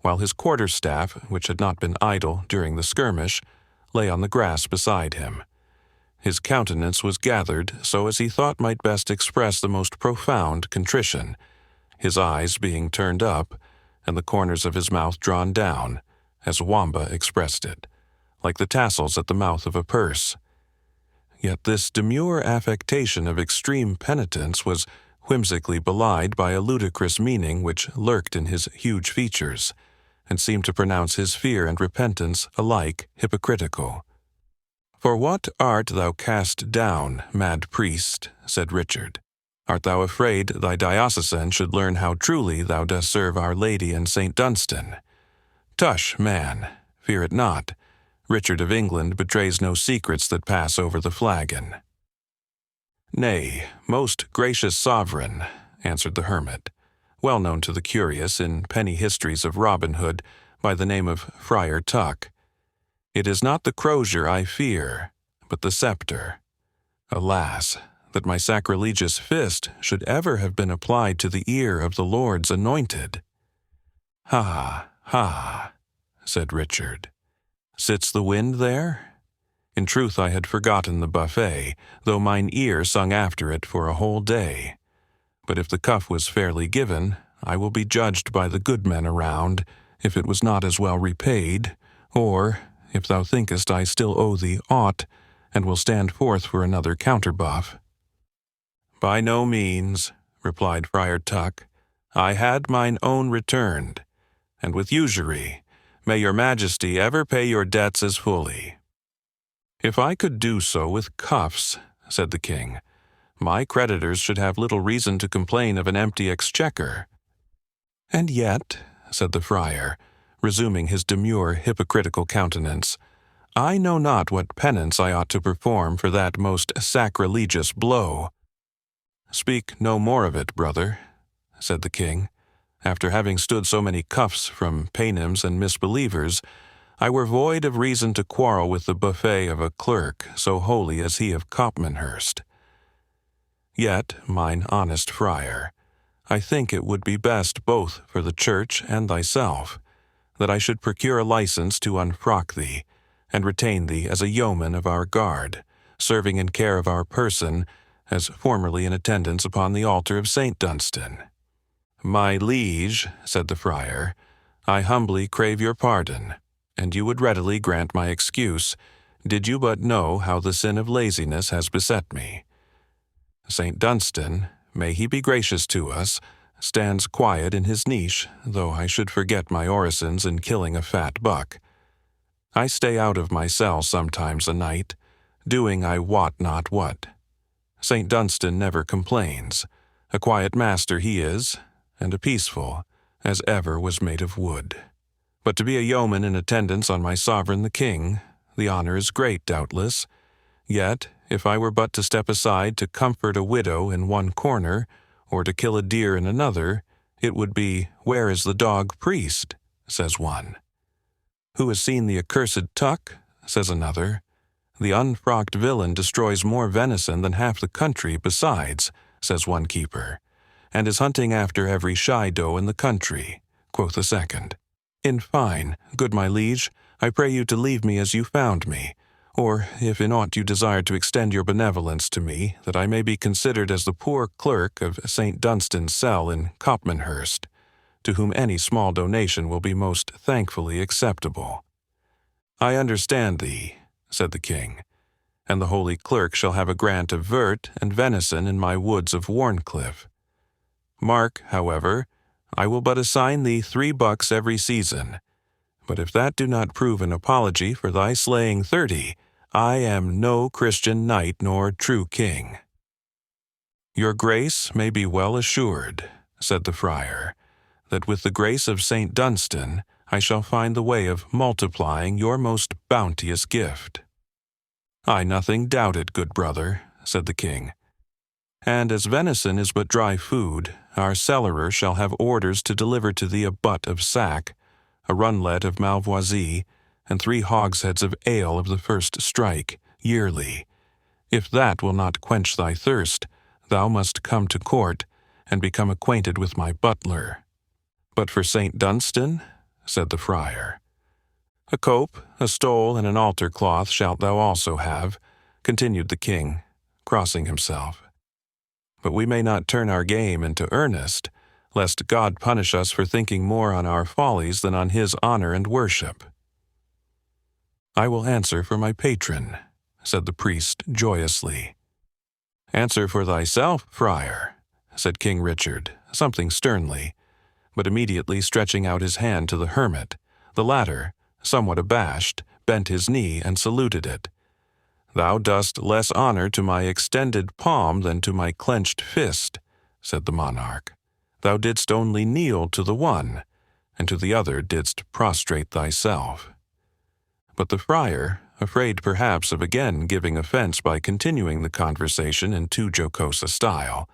A: while his quarterstaff, which had not been idle during the skirmish, lay on the grass beside him. His countenance was gathered so as he thought might best express the most profound contrition, his eyes being turned up, and the corners of his mouth drawn down, as Wamba expressed it, like the tassels at the mouth of a purse. Yet this demure affectation of extreme penitence was whimsically belied by a ludicrous meaning which lurked in his huge features, and seemed to pronounce his fear and repentance alike hypocritical. "For what art thou cast down, mad priest?" said Richard. "Art thou afraid thy diocesan should learn how truly thou dost serve Our Lady and St. Dunstan? Tush, man, fear it not. Richard of England betrays no secrets that pass over the flagon." "Nay, most gracious sovereign," answered the hermit, well known to the curious in penny histories of Robin Hood by the name of Friar Tuck. "It is not the crozier I fear, but the scepter. Alas, that my sacrilegious fist should ever have been applied to the ear of the Lord's anointed." "Ha, ha," said Richard. "Sits the wind there? In truth I had forgotten the buffet, though mine ear sung after it for a whole day. But if the cuff was fairly given, I will be judged by the good men around, if it was not as well repaid, or if thou thinkest I still owe thee aught, and will stand forth for another counterbuff." "By no means," replied Friar Tuck. "I had mine own returned, and with usury. May your majesty ever pay your debts as fully." "If I could do so with cuffs," said the king, "my creditors should have little reason to complain of an empty exchequer." "And yet," said the friar, resuming his demure, hypocritical countenance, "I know not what penance I ought to perform for that most sacrilegious blow." "Speak no more of it, brother," said the king. "After having stood so many cuffs from paynims and misbelievers, I were void of reason to quarrel with the buffet of a clerk so holy as he of Copmanhurst. Yet, mine honest friar, I think it would be best both for the church and thyself, that I should procure a license to unfrock thee, and retain thee as a yeoman of our guard, serving in care of our person, as formerly in attendance upon the altar of St. Dunstan." "My liege," said the friar, "I humbly crave your pardon, and you would readily grant my excuse, did you but know how the sin of laziness has beset me. St. Dunstan, may he be gracious to us, stands quiet in his niche, though I should forget my orisons in killing a fat buck. I stay out of my cell sometimes a night, doing I wot not what. St. Dunstan never complains. A quiet master he is, and a peaceful, as ever was made of wood. But to be a yeoman in attendance on my sovereign the king, the honor is great, doubtless. Yet, if I were but to step aside to comfort a widow in one corner, or to kill a deer in another, it would be, 'Where is the dog priest?' says one. 'Who has seen the accursed Tuck?' says another. 'The unfrocked villain destroys more venison than half the country besides,' says one keeper, 'and is hunting after every shy doe in the country,' quoth a second. In fine, good my liege, I pray you to leave me as you found me, or if in aught you desire to extend your benevolence to me, that I may be considered as the poor clerk of St. Dunstan's cell in Copmanhurst, to whom any small donation will be most thankfully acceptable." "I understand thee," said the king, "and the holy clerk shall have a grant of vert and venison in my woods of Warncliffe. Mark, however, I will but assign thee 3 bucks every season, but if that do not prove an apology for thy slaying 30, I am no Christian knight nor true king." "Your grace may be well assured," said the friar, "that with the grace of St. Dunstan I shall find the way of multiplying your most bounteous gift." "I nothing doubt it, good brother," said the king. "And as venison is but dry food, our cellarer shall have orders to deliver to thee a butt of sack, a runlet of Malvoisie, and 3 hogsheads of ale of the first strike, yearly. If that will not quench thy thirst, thou must come to court, and become acquainted with my butler." "But for St. Dunstan?" said the friar. "A cope, a stole, and an altar cloth shalt thou also have," continued the king, crossing himself. "But we may not turn our game into earnest, lest God punish us for thinking more on our follies than on his honor and worship." "I will answer for my patron," said the priest joyously. "Answer for thyself, friar," said King Richard, something sternly, but immediately stretching out his hand to the hermit. The latter, somewhat abashed, bent his knee and saluted it. "Thou dost less honor to my extended palm than to my clenched fist," said the monarch. "Thou didst only kneel to the one, and to the other didst prostrate thyself." But the friar, afraid perhaps of again giving offense by continuing the conversation in too jocose a style,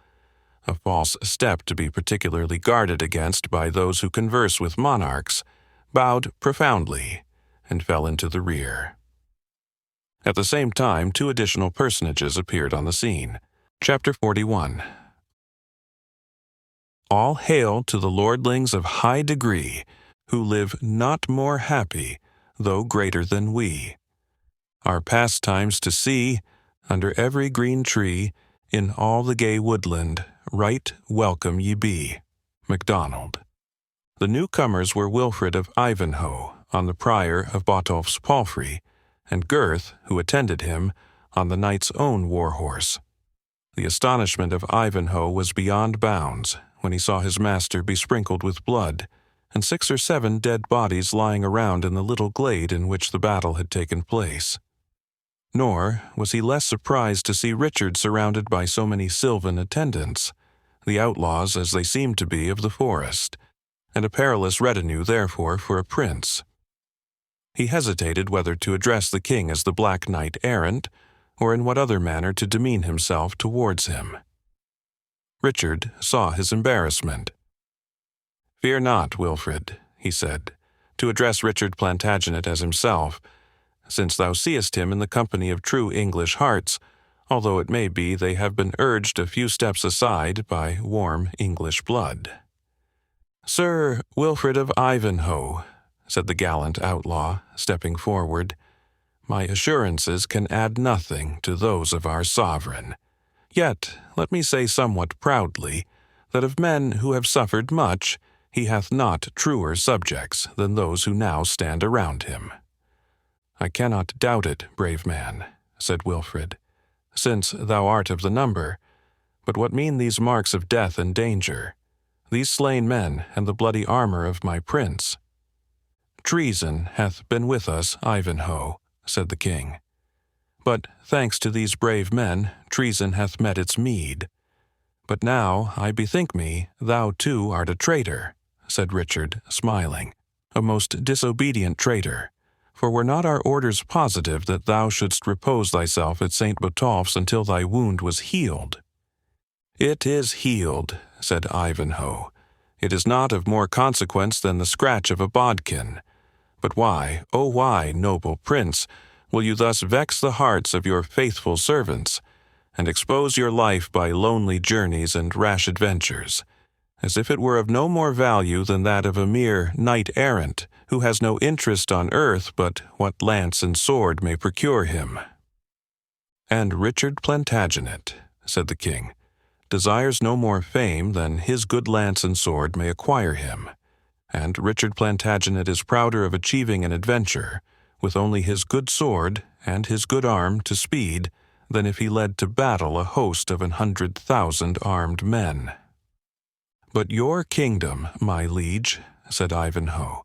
A: a false step to be particularly guarded against by those who converse with monarchs, bowed profoundly and fell into the rear. At the same time, 2 additional personages appeared on the scene. Chapter 41. "All hail to the lordlings of high degree, who live not more happy, though greater than we. Our pastimes to see, under every green tree, in all the gay woodland, right welcome ye be." MacDonald. The newcomers were Wilfred of Ivanhoe, on the prior of Botolph's palfrey, and Gurth, who attended him, on the knight's own war-horse. The astonishment of Ivanhoe was beyond bounds when he saw his master besprinkled with blood, and 6 or 7 dead bodies lying around in the little glade in which the battle had taken place. Nor was he less surprised to see Richard surrounded by so many sylvan attendants, the outlaws as they seemed to be of the forest, and a perilous retinue therefore for a prince. He hesitated whether to address the king as the Black Knight errant, or in what other manner to demean himself towards him. Richard saw his embarrassment. "Fear not, Wilfred," he said, to address Richard Plantagenet as himself, "since thou seest him in the company of true English hearts, although it may be they have been urged a few steps aside by warm English blood." "Sir Wilfred of Ivanhoe," said the gallant outlaw, stepping forward, "my assurances can add nothing to those of our sovereign. Yet, let me say somewhat proudly, that of men who have suffered much, he hath not truer subjects than those who now stand around him." "I cannot doubt it, brave man," said Wilfred, "since thou art of the number. But what mean these marks of death and danger, these slain men and the bloody armor of my prince?" "Treason hath been with us, Ivanhoe," said the king. "But, thanks to these brave men, treason hath met its meed. But now, I bethink me, thou too art a traitor," said Richard, smiling, "a most disobedient traitor. For were not our orders positive that thou shouldst repose thyself at St. Botolph's until thy wound was healed?" "It is healed," said Ivanhoe. "It is not of more consequence than the scratch of a bodkin. But why, oh why, noble prince, will you thus vex the hearts of your faithful servants, and expose your life by lonely journeys and rash adventures, as if it were of no more value than that of a mere knight-errant, who has no interest on earth but what lance and sword may procure him?" "And Richard Plantagenet," said the king, "desires no more fame than his good lance and sword may acquire him, and Richard Plantagenet is prouder of achieving an adventure, with only his good sword and his good arm to speed, than if he led to battle a host of 100,000 armed men. "But your kingdom, my liege," said Ivanhoe,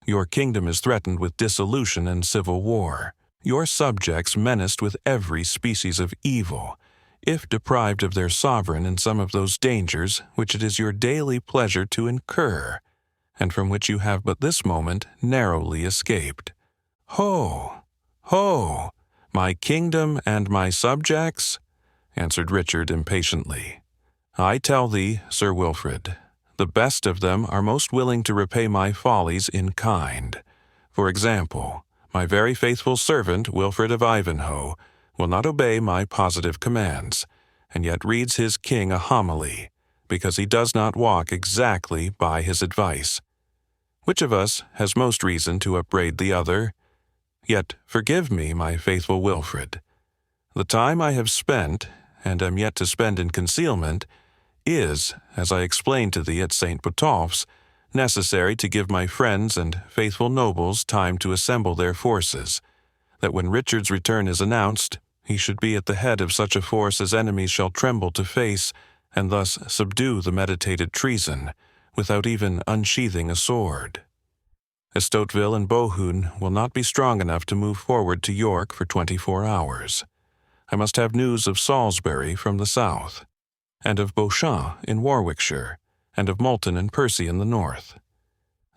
A: "your kingdom is threatened with dissolution and civil war, your subjects menaced with every species of evil, if deprived of their sovereign in some of those dangers which it is your daily pleasure to incur, and from which you have but this moment narrowly escaped. Ho! Ho! My kingdom and my subjects?" answered Richard impatiently. "I tell thee, Sir Wilfred, the best of them are most willing to repay my follies in kind. For example, my very faithful servant, Wilfred of Ivanhoe, will not obey my positive commands, and yet reads his king a homily, because he does not walk exactly by his advice. Which of us has most reason to upbraid the other? Yet forgive me, my faithful Wilfred. The time I have spent, and am yet to spend in concealment, is, as I explained to thee at St. Botolph's, necessary to give my friends and faithful nobles time to assemble their forces, that when Richard's return is announced, he should be at the head of such a force as enemies shall tremble to face, and thus subdue the meditated treason, without even unsheathing a sword. Estouteville and Bohun will not be strong enough to move forward to York for 24 hours. I must have news of Salisbury from the south, and of Beauchamp in Warwickshire, and of Moulton and Percy in the north.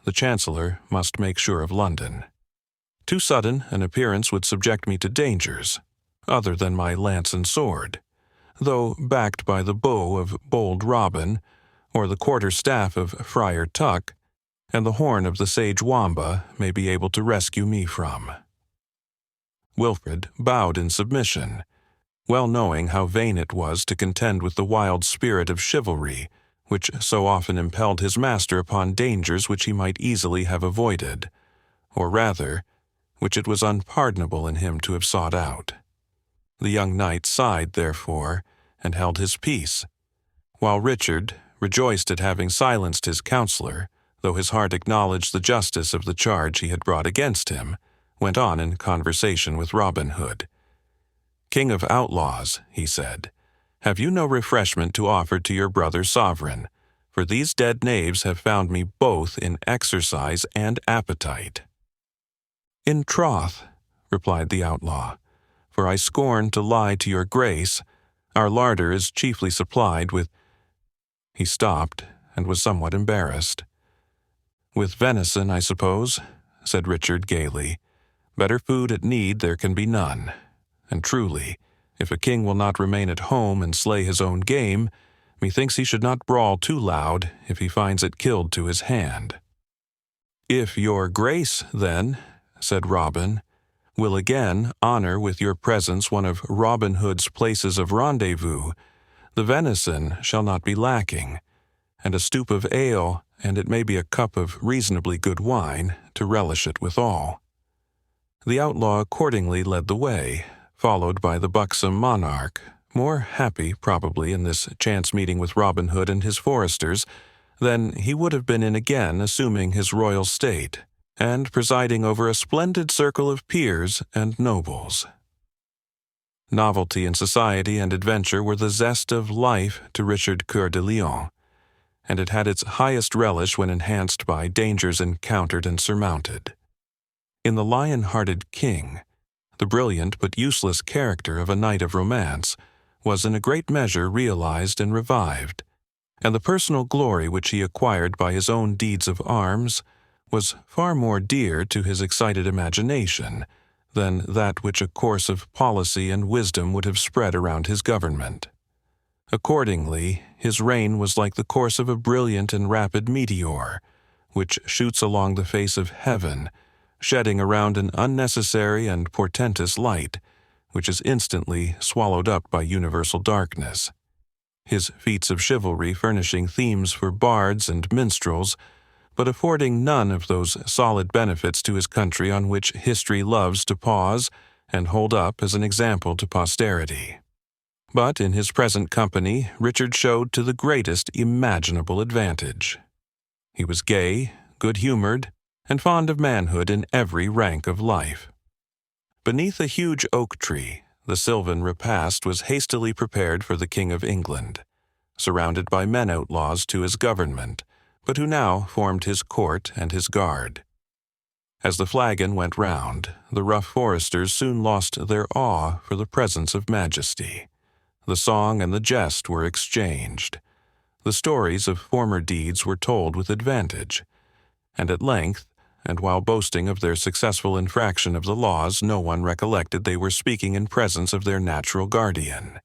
A: The Chancellor must make sure of London. Too sudden an appearance would subject me to dangers, other than my lance and sword, though backed by the bow of bold Robin, or the quarter-staff of Friar Tuck, and the horn of the sage Wamba may be able to rescue me from." Wilfred bowed in submission, well knowing how vain it was to contend with the wild spirit of chivalry, which so often impelled his master upon dangers which he might easily have avoided, or rather, which it was unpardonable in him to have sought out. The young knight sighed, therefore, and held his peace, while Richard, rejoiced at having silenced his counselor, though his heart acknowledged the justice of the charge he had brought against him, went on in conversation with Robin Hood. "King of outlaws," he said, "have you no refreshment to offer to your brother sovereign? For these dead knaves have found me both in exercise and appetite." "In troth," replied the outlaw, "for I scorn to lie to your grace, our larder is chiefly supplied with—" He stopped, and was somewhat embarrassed. "With venison, I suppose," said Richard gaily. "Better food at need there can be none. And truly, if a king will not remain at home and slay his own game, methinks he should not brawl too loud if he finds it killed to his hand." "If your grace, then," said Robin, "will again honor with your presence one of Robin Hood's places of rendezvous, the venison shall not be lacking, and a stoup of ale, and it may be a cup of reasonably good wine, to relish it withal." The outlaw accordingly led the way, followed by the buxom monarch, more happy, probably, in this chance meeting with Robin Hood and his foresters than he would have been in again assuming his royal state, and presiding over a splendid circle of peers and nobles. Novelty in society and adventure were the zest of life to Richard Coeur de Lion, and it had its highest relish when enhanced by dangers encountered and surmounted. In the Lion-hearted King, the brilliant but useless character of a knight of romance was in a great measure realized and revived, and the personal glory which he acquired by his own deeds of arms was far more dear to his excited imagination than that which a course of policy and wisdom would have spread around his government. Accordingly, his reign was like the course of a brilliant and rapid meteor, which shoots along the face of heaven, shedding around an unnecessary and portentous light, which is instantly swallowed up by universal darkness. His feats of chivalry furnishing themes for bards and minstrels, but affording none of those solid benefits to his country on which history loves to pause and hold up as an example to posterity. But in his present company, Richard showed to the greatest imaginable advantage. He was gay, good-humored, and fond of manhood in every rank of life. Beneath a huge oak tree, the sylvan repast was hastily prepared for the King of England, surrounded by men outlaws to his government, but who now formed his court and his guard. As the flagon went round, the rough foresters soon lost their awe for the presence of majesty. The song and the jest were exchanged. The stories of former deeds were told with advantage, and at length, and while boasting of their successful infraction of the laws, no one recollected they were speaking in presence of their natural guardian.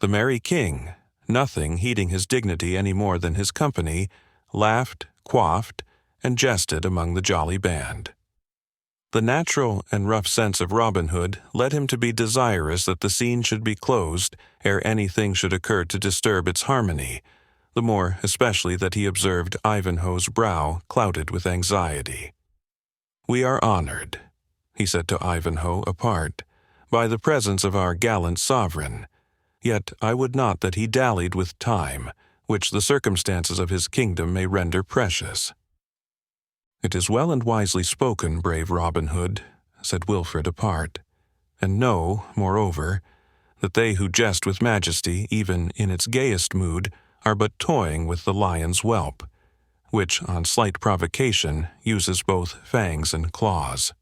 A: The merry king, nothing heeding his dignity any more than his company, laughed, quaffed, and jested among the jolly band. The natural and rough sense of Robin Hood led him to be desirous that the scene should be closed ere anything should occur to disturb its harmony, the more especially that he observed Ivanhoe's brow clouded with anxiety. "We are honored," he said to Ivanhoe apart, "by the presence of our gallant sovereign. Yet I would not that he dallied with time, which the circumstances of his kingdom may render precious." "It is well and wisely spoken, brave Robin Hood," said Wilfred apart, "and know, moreover, that they who jest with majesty, even in its gayest mood, are but toying with the lion's whelp, which, on slight provocation, uses both fangs and claws."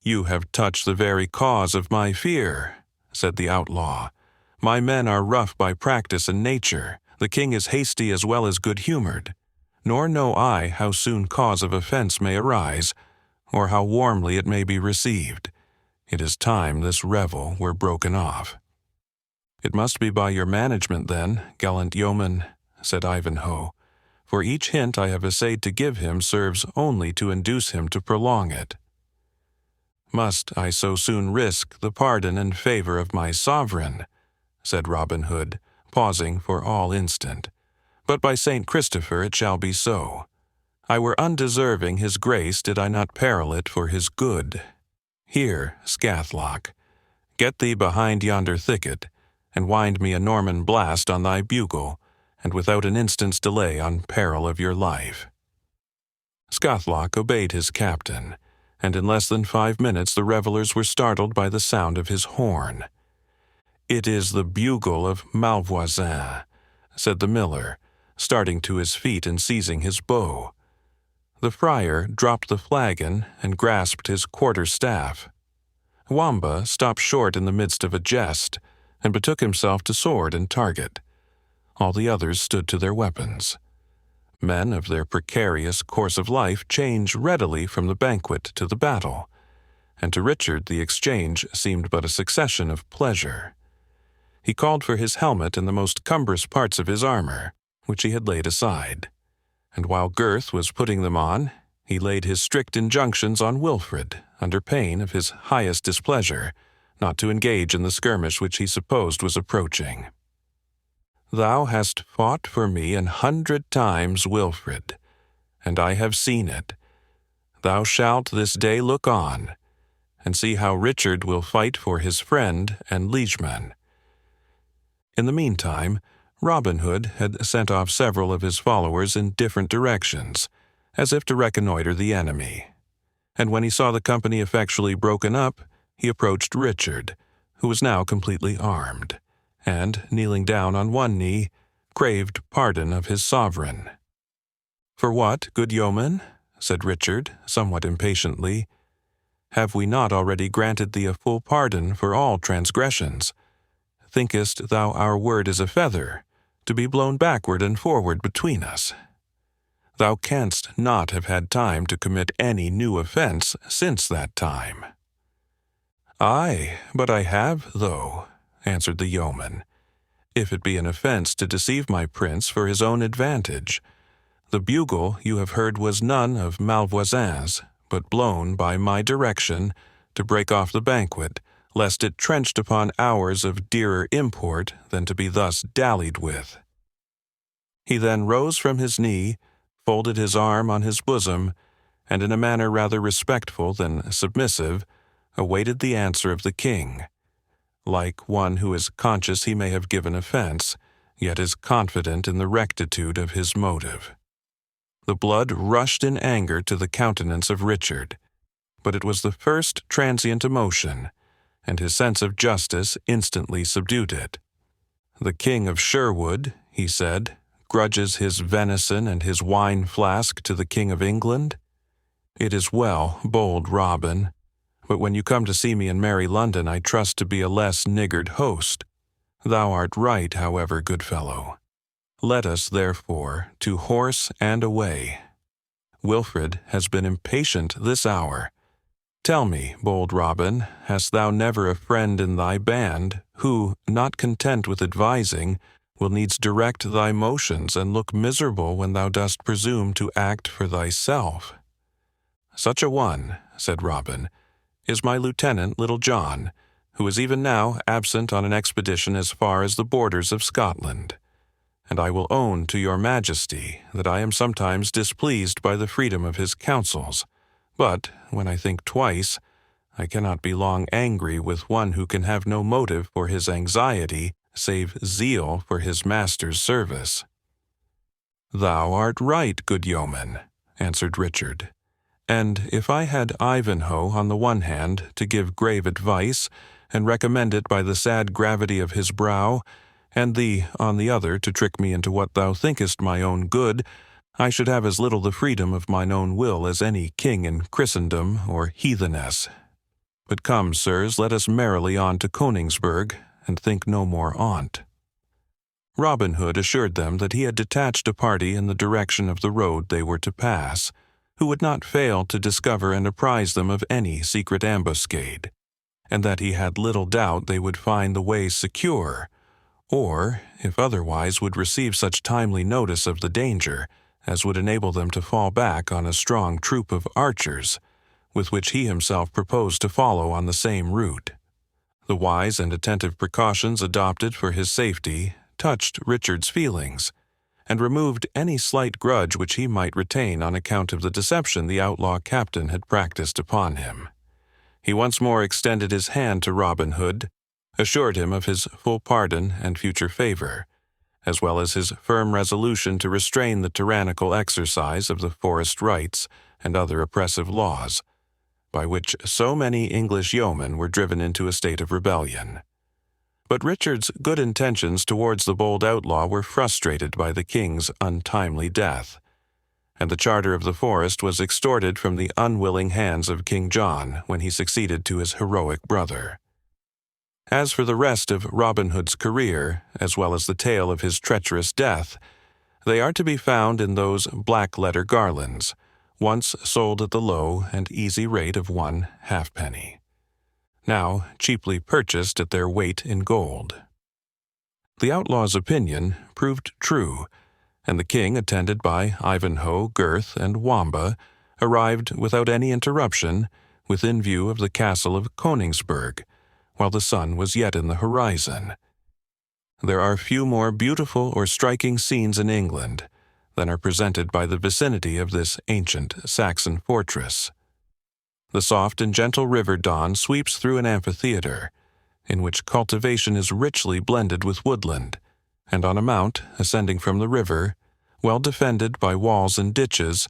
A: "You have touched the very cause of my fear," said the outlaw. "My men are rough by practice and nature. The king is hasty as well as good-humored. Nor know I how soon cause of offense may arise, or how warmly it may be received. It is time this revel were broken off." "It must be by your management, then, gallant yeoman," said Ivanhoe, "for each hint I have essayed to give him serves only to induce him to prolong it." "Must I so soon risk the pardon and favor of my sovereign?" said Robin Hood, pausing for all instant. "But by Saint Christopher it shall be so. I were undeserving his grace did I not peril it for his good. Here, Scathlock, get thee behind yonder thicket, and wind me a Norman blast on thy bugle, and without an instant's delay on peril of your life." Scathlock obeyed his captain, and in less than 5 minutes the revellers were startled by the sound of his horn. "It is the bugle of Malvoisin," said the miller, starting to his feet and seizing his bow. The friar dropped the flagon and grasped his quarter-staff. Wamba stopped short in the midst of a jest, and betook himself to sword and target. All the others stood to their weapons. Men of their precarious course of life change readily from the banquet to the battle, and to Richard the exchange seemed but a succession of pleasure. He called for his helmet and the most cumbrous parts of his armor, which he had laid aside, and while Gurth was putting them on, he laid his strict injunctions on Wilfred, under pain of his highest displeasure, not to engage in the skirmish which he supposed was approaching. "Thou hast fought for me 100 times, Wilfred, and I have seen it. Thou shalt this day look on, and see how Richard will fight for his friend and liegeman." In the meantime, Robin Hood had sent off several of his followers in different directions, as if to reconnoiter the enemy, and when he saw the company effectually broken up, he approached Richard, who was now completely armed, and, kneeling down on one knee, craved pardon of his sovereign. "For what, good yeoman?" said Richard, somewhat impatiently. "Have we not already granted thee a full pardon for all transgressions? Thinkest thou our word is a feather, to be blown backward and forward between us? Thou canst not have had time to commit any new offense since that time." "Aye, but I have, though," answered the yeoman, "if it be an offense to deceive my prince for his own advantage. The bugle you have heard was none of Malvoisin's, but blown by my direction to break off the banquet, lest it trenched upon hours of dearer import than to be thus dallied with." He then rose from his knee, folded his arm on his bosom, and in a manner rather respectful than submissive, awaited the answer of the king, like one who is conscious he may have given offense, yet is confident in the rectitude of his motive. The blood rushed in anger to the countenance of Richard, but it was the first transient emotion, and his sense of justice instantly subdued it. "The King of Sherwood," he said, "grudges his venison and his wine flask to the King of England? It is well, bold Robin, but when you come to see me in merry London, I trust to be a less niggard host. Thou art right, however, good fellow. Let us, therefore, to horse and away. Wilfred has been impatient this hour. Tell me, bold Robin, hast thou never a friend in thy band, who, not content with advising, will needs direct thy motions and look miserable when thou dost presume to act for thyself?" "Such a one," said Robin, "is my lieutenant, Little John, who is even now absent on an expedition as far as the borders of Scotland. And I will own to your majesty that I am sometimes displeased by the freedom of his counsels, but, when I think twice, I cannot be long angry with one who can have no motive for his anxiety save zeal for his master's service." "Thou art right, good yeoman," answered Richard. "And if I had Ivanhoe on the one hand to give grave advice, and recommend it by the sad gravity of his brow, and thee on the other to trick me into what thou thinkest my own good, I should have as little the freedom of mine own will as any king in Christendom or heatheness. But come, sirs, let us merrily on to Koningsberg, and think no more on't." Robin Hood assured them that he had detached a party in the direction of the road they were to pass, who would not fail to discover and apprise them of any secret ambuscade, and that he had little doubt they would find the way secure, or, if otherwise, would receive such timely notice of the danger as would enable them to fall back on a strong troop of archers, with which he himself proposed to follow on the same route. The wise and attentive precautions adopted for his safety touched Richard's feelings, and removed any slight grudge which he might retain on account of the deception the outlaw captain had practiced upon him. He once more extended his hand to Robin Hood, assured him of his full pardon and future favor, as well as his firm resolution to restrain the tyrannical exercise of the forest rights and other oppressive laws, by which so many English yeomen were driven into a state of rebellion. But Richard's good intentions towards the bold outlaw were frustrated by the king's untimely death, and the charter of the forest was extorted from the unwilling hands of King John when he succeeded to his heroic brother. As for the rest of Robin Hood's career, as well as the tale of his treacherous death, they are to be found in those black-letter garlands, once sold at the low and easy rate of 1 halfpenny, now cheaply purchased at their weight in gold. The outlaw's opinion proved true, and the king, attended by Ivanhoe, Gurth, and Wamba, arrived without any interruption within view of the castle of Koningsberg, while the sun was yet in the horizon. There are few more beautiful or striking scenes in England than are presented by the vicinity of this ancient Saxon fortress. The soft and gentle river dawn sweeps through an amphitheater, in which cultivation is richly blended with woodland, and on a mount, ascending from the river, well defended by walls and ditches,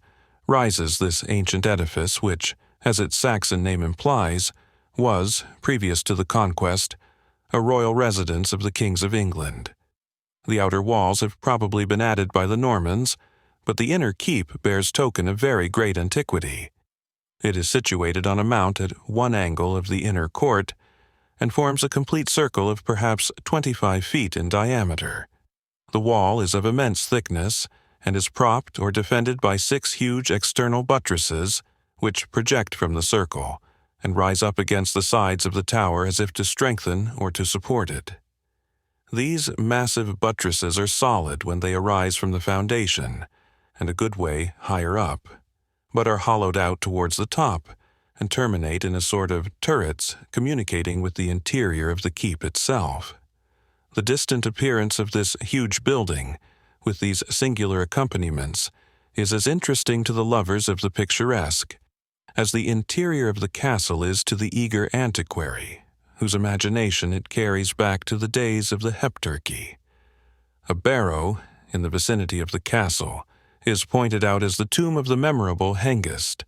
A: rises this ancient edifice which, as its Saxon name implies, was, previous to the conquest, a royal residence of the kings of England. The outer walls have probably been added by the Normans, but the inner keep bears token of very great antiquity. It is situated on a mount at one angle of the inner court, and forms a complete circle of perhaps 25 feet in diameter. The wall is of immense thickness, and is propped or defended by 6 huge external buttresses, which project from the circle, and rise up against the sides of the tower as if to strengthen or to support it. These massive buttresses are solid when they arise from the foundation, and a good way higher up, but are hollowed out towards the top, and terminate in a sort of turrets communicating with the interior of the keep itself. The distant appearance of this huge building, with these singular accompaniments, is as interesting to the lovers of the picturesque as the interior of the castle is to the eager antiquary, whose imagination it carries back to the days of the Heptarchy. A barrow, in the vicinity of the castle, is pointed out as the tomb of the memorable Hengist,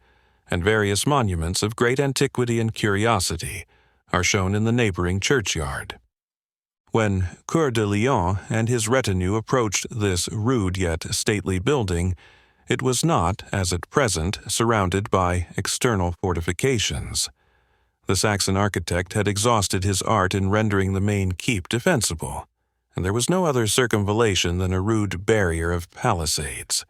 A: and various monuments of great antiquity and curiosity are shown in the neighboring churchyard. When Coeur de Lion and his retinue approached this rude yet stately building, it was not, as at present, surrounded by external fortifications. The Saxon architect had exhausted his art in rendering the main keep defensible, and there was no other circumvallation than a rude barrier of palisades.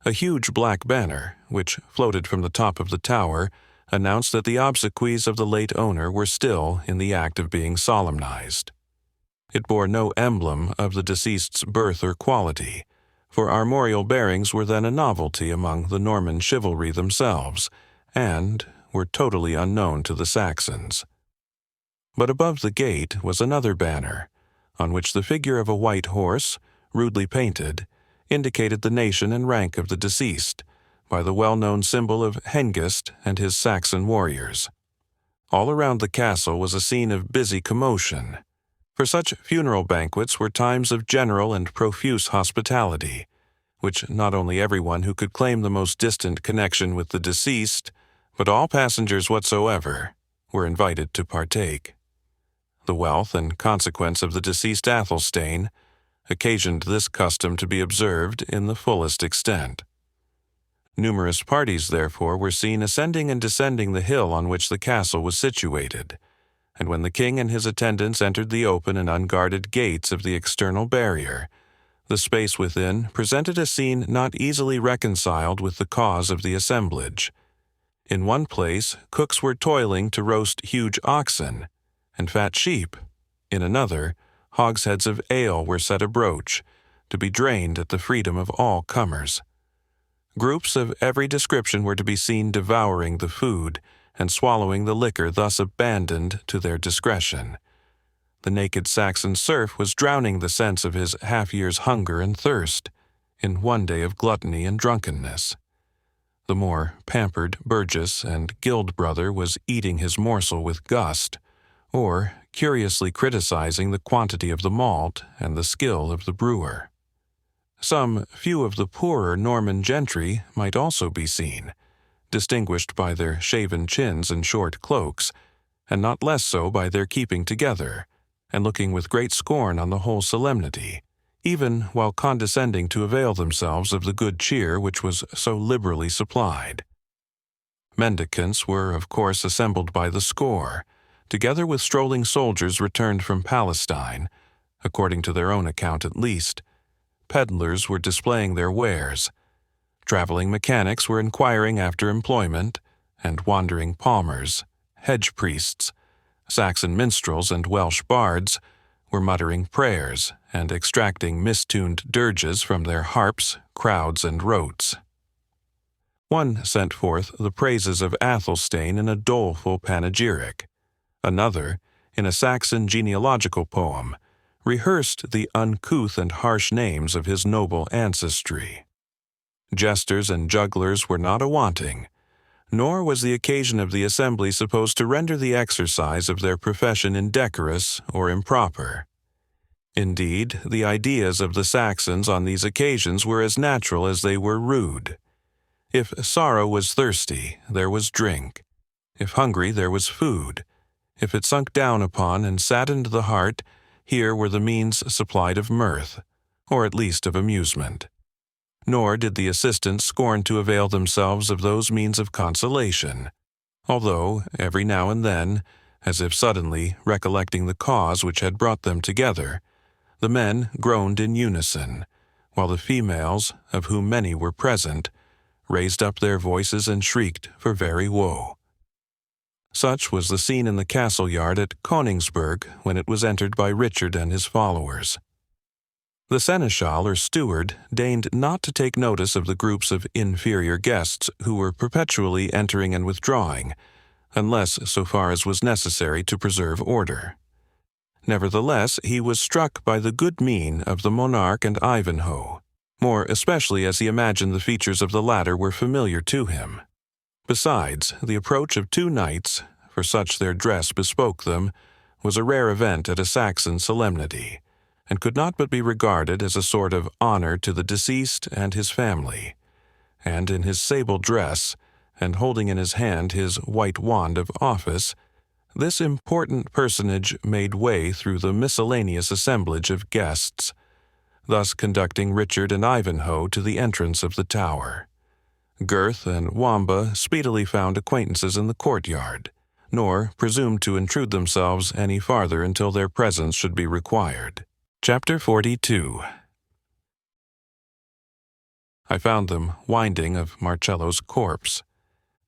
A: A huge black banner, which floated from the top of the tower, announced that the obsequies of the late owner were still in the act of being solemnized. It bore no emblem of the deceased's birth or quality, for armorial bearings were then a novelty among the Norman chivalry themselves, and were totally unknown to the Saxons. But above the gate was another banner, on which the figure of a white horse, rudely painted, indicated the nation and rank of the deceased by the well-known symbol of Hengist and his Saxon warriors. All around the castle was a scene of busy commotion, for such funeral banquets were times of general and profuse hospitality, which not only everyone who could claim the most distant connection with the deceased, but all passengers whatsoever, were invited to partake. The wealth and consequence of the deceased Athelstane occasioned this custom to be observed in the fullest extent. Numerous parties, therefore, were seen ascending and descending the hill on which the castle was situated, and when the king and his attendants entered the open and unguarded gates of the external barrier, the space within presented a scene not easily reconciled with the cause of the assemblage. In one place, cooks were toiling to roast huge oxen and fat sheep. In another, hogsheads of ale were set abroach, to be drained at the freedom of all comers. Groups of every description were to be seen devouring the food and swallowing the liquor thus abandoned to their discretion. The naked Saxon serf was drowning the sense of his half-year's hunger and thirst in one day of gluttony and drunkenness. The more pampered burgess and guild brother was eating his morsel with gust, or curiously criticizing the quantity of the malt and the skill of the brewer. Some few of the poorer Norman gentry might also be seen, distinguished by their shaven chins and short cloaks, and not less so by their keeping together, and looking with great scorn on the whole solemnity, even while condescending to avail themselves of the good cheer which was so liberally supplied. Mendicants were, of course, assembled by the score, together with strolling soldiers returned from Palestine, according to their own account at least. Peddlers were displaying their wares. Traveling mechanics were inquiring after employment, and wandering palmers, hedge priests, Saxon minstrels and Welsh bards were muttering prayers and extracting mistuned dirges from their harps, crowds, and rotes. One sent forth the praises of Athelstane in a doleful panegyric. Another, in a Saxon genealogical poem, rehearsed the uncouth and harsh names of his noble ancestry. Jesters and jugglers were not a-wanting, nor was the occasion of the assembly supposed to render the exercise of their profession indecorous or improper. Indeed, the ideas of the Saxons on these occasions were as natural as they were rude. If sorrow was thirsty, there was drink. If hungry, there was food. If it sunk down upon and saddened the heart, here were the means supplied of mirth, or at least of amusement. Nor did the assistants scorn to avail themselves of those means of consolation, although, every now and then, as if suddenly recollecting the cause which had brought them together, the men groaned in unison, while the females, of whom many were present, raised up their voices and shrieked for very woe. Such was the scene in the castle yard at Königsberg when it was entered by Richard and his followers. The seneschal or steward deigned not to take notice of the groups of inferior guests who were perpetually entering and withdrawing, unless so far as was necessary to preserve order. Nevertheless, he was struck by the good mien of the monarch and Ivanhoe, more especially as he imagined the features of the latter were familiar to him. Besides, the approach of two knights, for such their dress bespoke them, was a rare event at a Saxon solemnity, and could not but be regarded as a sort of honor to the deceased and his family. And in his sable dress, and holding in his hand his white wand of office, this important personage made way through the miscellaneous assemblage of guests, thus conducting Richard and Ivanhoe to the entrance of the tower. Gurth and Wamba speedily found acquaintances in the courtyard, nor presumed to intrude themselves any farther until their presence should be required. Chapter 42. I found them winding of Marcello's corpse,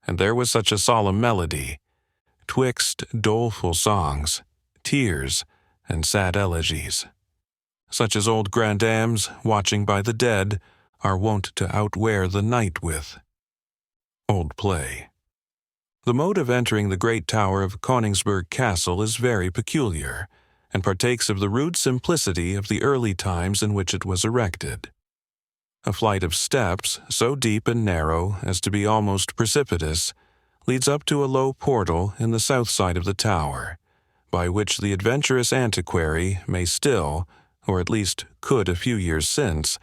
A: and there was such a solemn melody, twixt doleful songs, tears, and sad elegies, such as old grandames, watching by the dead, are wont to outwear the night with. Old Play. The mode of entering the great tower of Königsberg Castle is very peculiar, and partakes of the rude simplicity of the early times in which it was erected. A flight of steps, so deep and narrow as to be almost precipitous, leads up to a low portal in the south side of the tower, by which the adventurous antiquary may still, or at least could a few years since,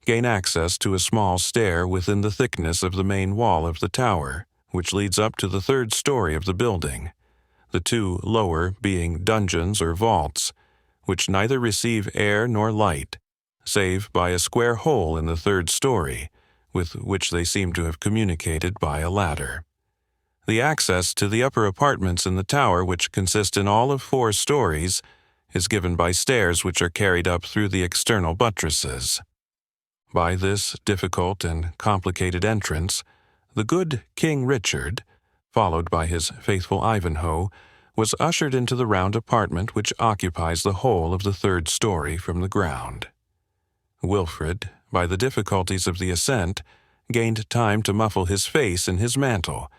A: gain access to a small stair within the thickness of the main wall of the tower, which leads up to the third story of the building, the two lower being dungeons or vaults, which neither receive air nor light, save by a square hole in the third story, with which they seem to have communicated by a ladder. The access to the upper apartments in the tower, which consist in all of 4 stories, is given by stairs which are carried up through the external buttresses. By this difficult and complicated entrance, the good King Richard, followed by his faithful Ivanhoe, was ushered into the round apartment which occupies the whole of the third story from the ground. Wilfred, by the difficulties of the ascent, gained time to muffle his face in his mantle,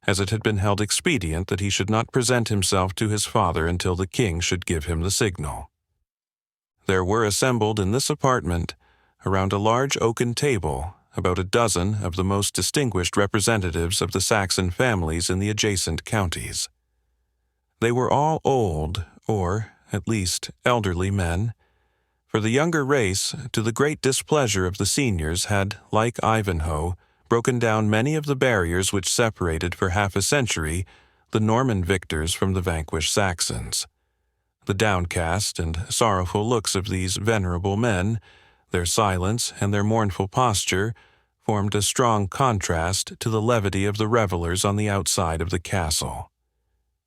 A: as it had been held expedient that he should not present himself to his father until the king should give him the signal. There were assembled in this apartment, around a large oaken table, about a dozen of the most distinguished representatives of the Saxon families in the adjacent counties. They were all old, or, at least, elderly men, for the younger race, to the great displeasure of the seniors, had, like Ivanhoe, broken down many of the barriers which separated for half a century the Norman victors from the vanquished Saxons. The downcast and sorrowful looks of these venerable men, their silence and their mournful posture, formed a strong contrast to the levity of the revelers on the outside of the castle.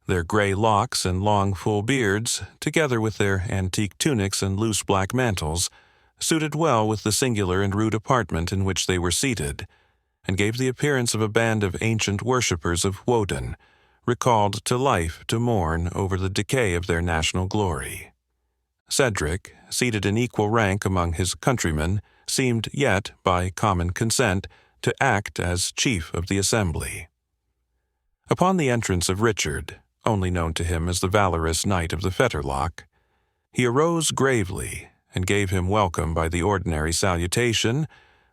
A: Their gray locks and long full beards, together with their antique tunics and loose black mantles, suited well with the singular and rude apartment in which they were seated, and gave the appearance of a band of ancient worshippers of Woden, recalled to life to mourn over the decay of their national glory. Cedric, seated in equal rank among his countrymen, seemed yet, by common consent, to act as chief of the assembly. Upon the entrance of Richard, only known to him as the valorous knight of the Fetterlock, he arose gravely and gave him welcome by the ordinary salutation,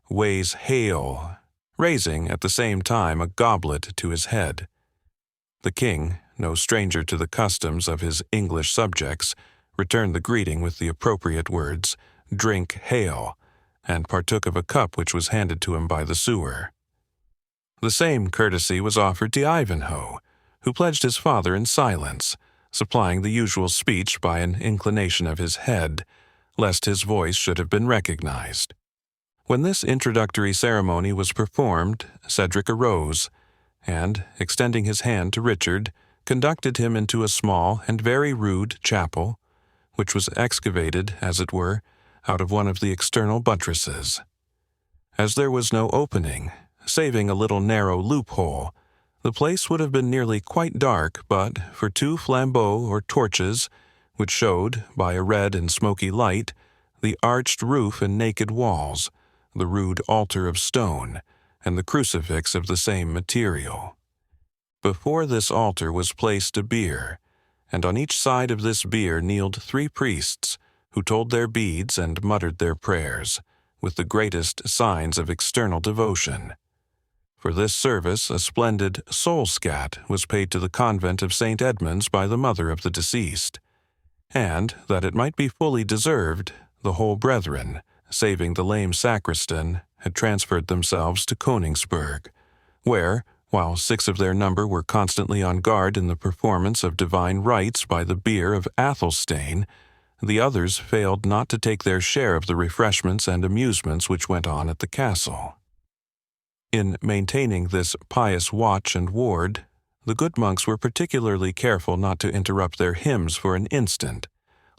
A: "Ways hail," raising at the same time a goblet to his head. The king, no stranger to the customs of his English subjects, returned the greeting with the appropriate words, "Drink hail," and partook of a cup which was handed to him by the sewer. The same courtesy was offered to Ivanhoe, who pledged his father in silence, supplying the usual speech by an inclination of his head, lest his voice should have been recognized. When this introductory ceremony was performed, Cedric arose, and, extending his hand to Richard, conducted him into a small and very rude chapel, which was excavated, as it were, out of one of the external buttresses. As there was no opening, saving a little narrow loophole, the place would have been nearly quite dark but for 2 flambeaux or torches, which showed, by a red and smoky light, the arched roof and naked walls, the rude altar of stone, and the crucifix of the same material. Before this altar was placed a bier, and on each side of this bier kneeled 3 priests, who told their beads and muttered their prayers, with the greatest signs of external devotion. For this service a splendid soul-scat was paid to the convent of St. Edmund's by the mother of the deceased, and, that it might be fully deserved, the whole brethren, saving the lame sacristan, had transferred themselves to Königsberg, where, while 6 of their number were constantly on guard in the performance of divine rites by the bier of Athelstane, the others failed not to take their share of the refreshments and amusements which went on at the castle. In maintaining this pious watch and ward, the good monks were particularly careful not to interrupt their hymns for an instant,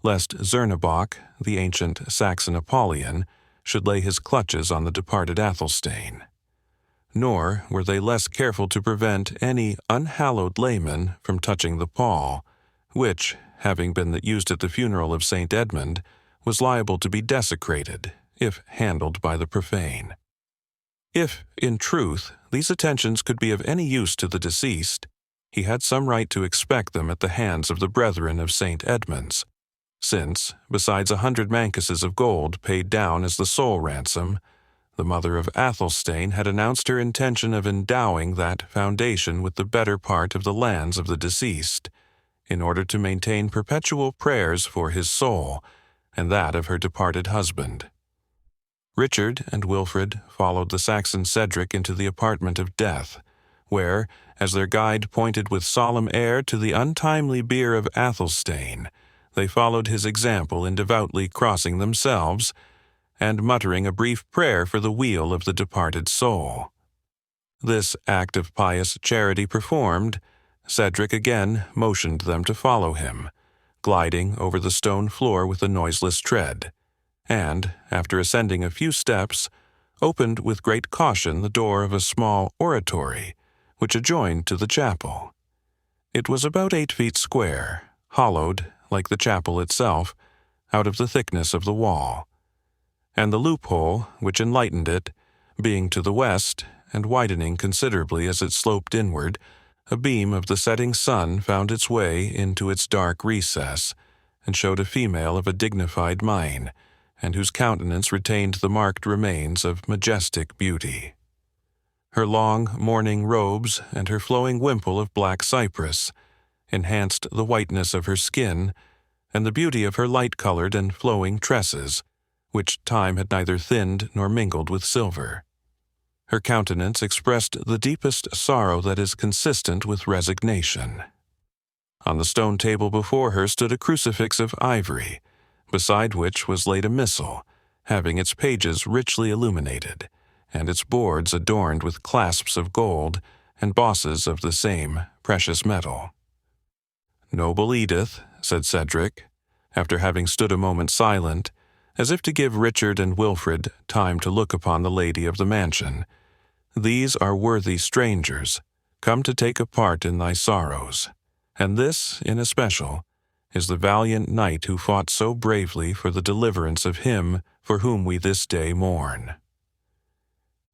A: lest Zernebock, the ancient Saxon Apollyon, should lay his clutches on the departed Athelstane. Nor were they less careful to prevent any unhallowed layman from touching the pall, which, having been used at the funeral of St. Edmund, was liable to be desecrated, if handled by the profane. If, in truth, these attentions could be of any use to the deceased, he had some right to expect them at the hands of the brethren of St. Edmund's, since, besides 100 mancuses of gold paid down as the sole ransom, the mother of Athelstane had announced her intention of endowing that foundation with the better part of the lands of the deceased, in order to maintain perpetual prayers for his soul and that of her departed husband. Richard and Wilfred followed the Saxon Cedric into the apartment of death, where, as their guide pointed with solemn air to the untimely bier of Athelstane, they followed his example in devoutly crossing themselves and muttering a brief prayer for the weal of the departed soul. This act of pious charity performed, Cedric again motioned them to follow him, gliding over the stone floor with a noiseless tread, and, after ascending a few steps, opened with great caution the door of a small oratory, which adjoined to the chapel. It was about 8 feet square, hollowed, like the chapel itself, out of the thickness of the wall, and the loophole, which enlightened it, being to the west, and widening considerably as it sloped inward, a beam of the setting sun found its way into its dark recess, and showed a female of a dignified mien, and whose countenance retained the marked remains of majestic beauty. Her long mourning robes and her flowing wimple of black cypress enhanced the whiteness of her skin and the beauty of her light-colored and flowing tresses, which time had neither thinned nor mingled with silver. Her countenance expressed the deepest sorrow that is consistent with resignation. On the stone table before her stood a crucifix of ivory, beside which was laid a missal, having its pages richly illuminated, and its boards adorned with clasps of gold and bosses of the same precious metal. "Noble Edith," said Cedric, after having stood a moment silent, as if to give Richard and Wilfred time to look upon the lady of the mansion, "these are worthy strangers, come to take a part in thy sorrows, and this, in especial, is the valiant knight who fought so bravely for the deliverance of him for whom we this day mourn."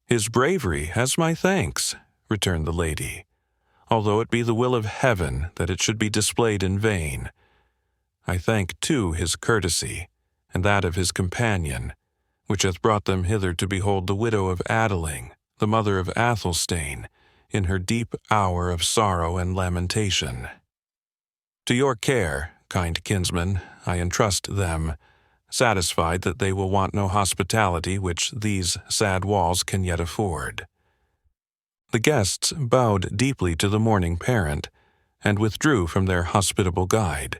A: "His bravery has my thanks," returned the lady, "although it be the will of heaven that it should be displayed in vain. I thank, too, his courtesy, and that of his companion, which hath brought them hither to behold the widow of Adeling, the mother of Athelstane, in her deep hour of sorrow and lamentation. To your care, kind kinsman, I entrust them, satisfied that they will want no hospitality which these sad walls can yet afford." The guests bowed deeply to the mourning parent, and withdrew from their hospitable guide.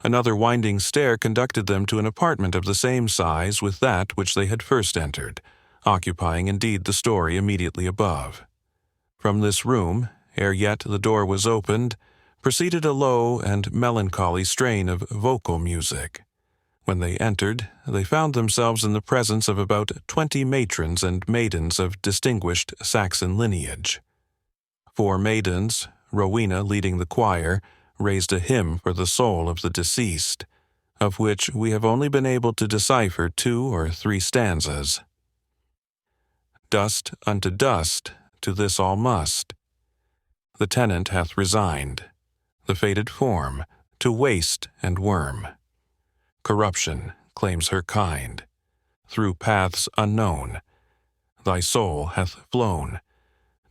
A: Another winding stair conducted them to an apartment of the same size with that which they had first entered, occupying indeed the story immediately above. From this room, ere yet the door was opened, proceeded a low and melancholy strain of vocal music. When they entered, they found themselves in the presence of about 20 matrons and maidens of distinguished Saxon lineage. 4 maidens, Rowena leading the choir, raised a hymn for the soul of the deceased, of which we have only been able to decipher 2 or 3 stanzas. "Dust unto dust, to this all must. The tenant hath resigned, the fated form, to waste and worm. Corruption claims her kind, through paths unknown. Thy soul hath flown,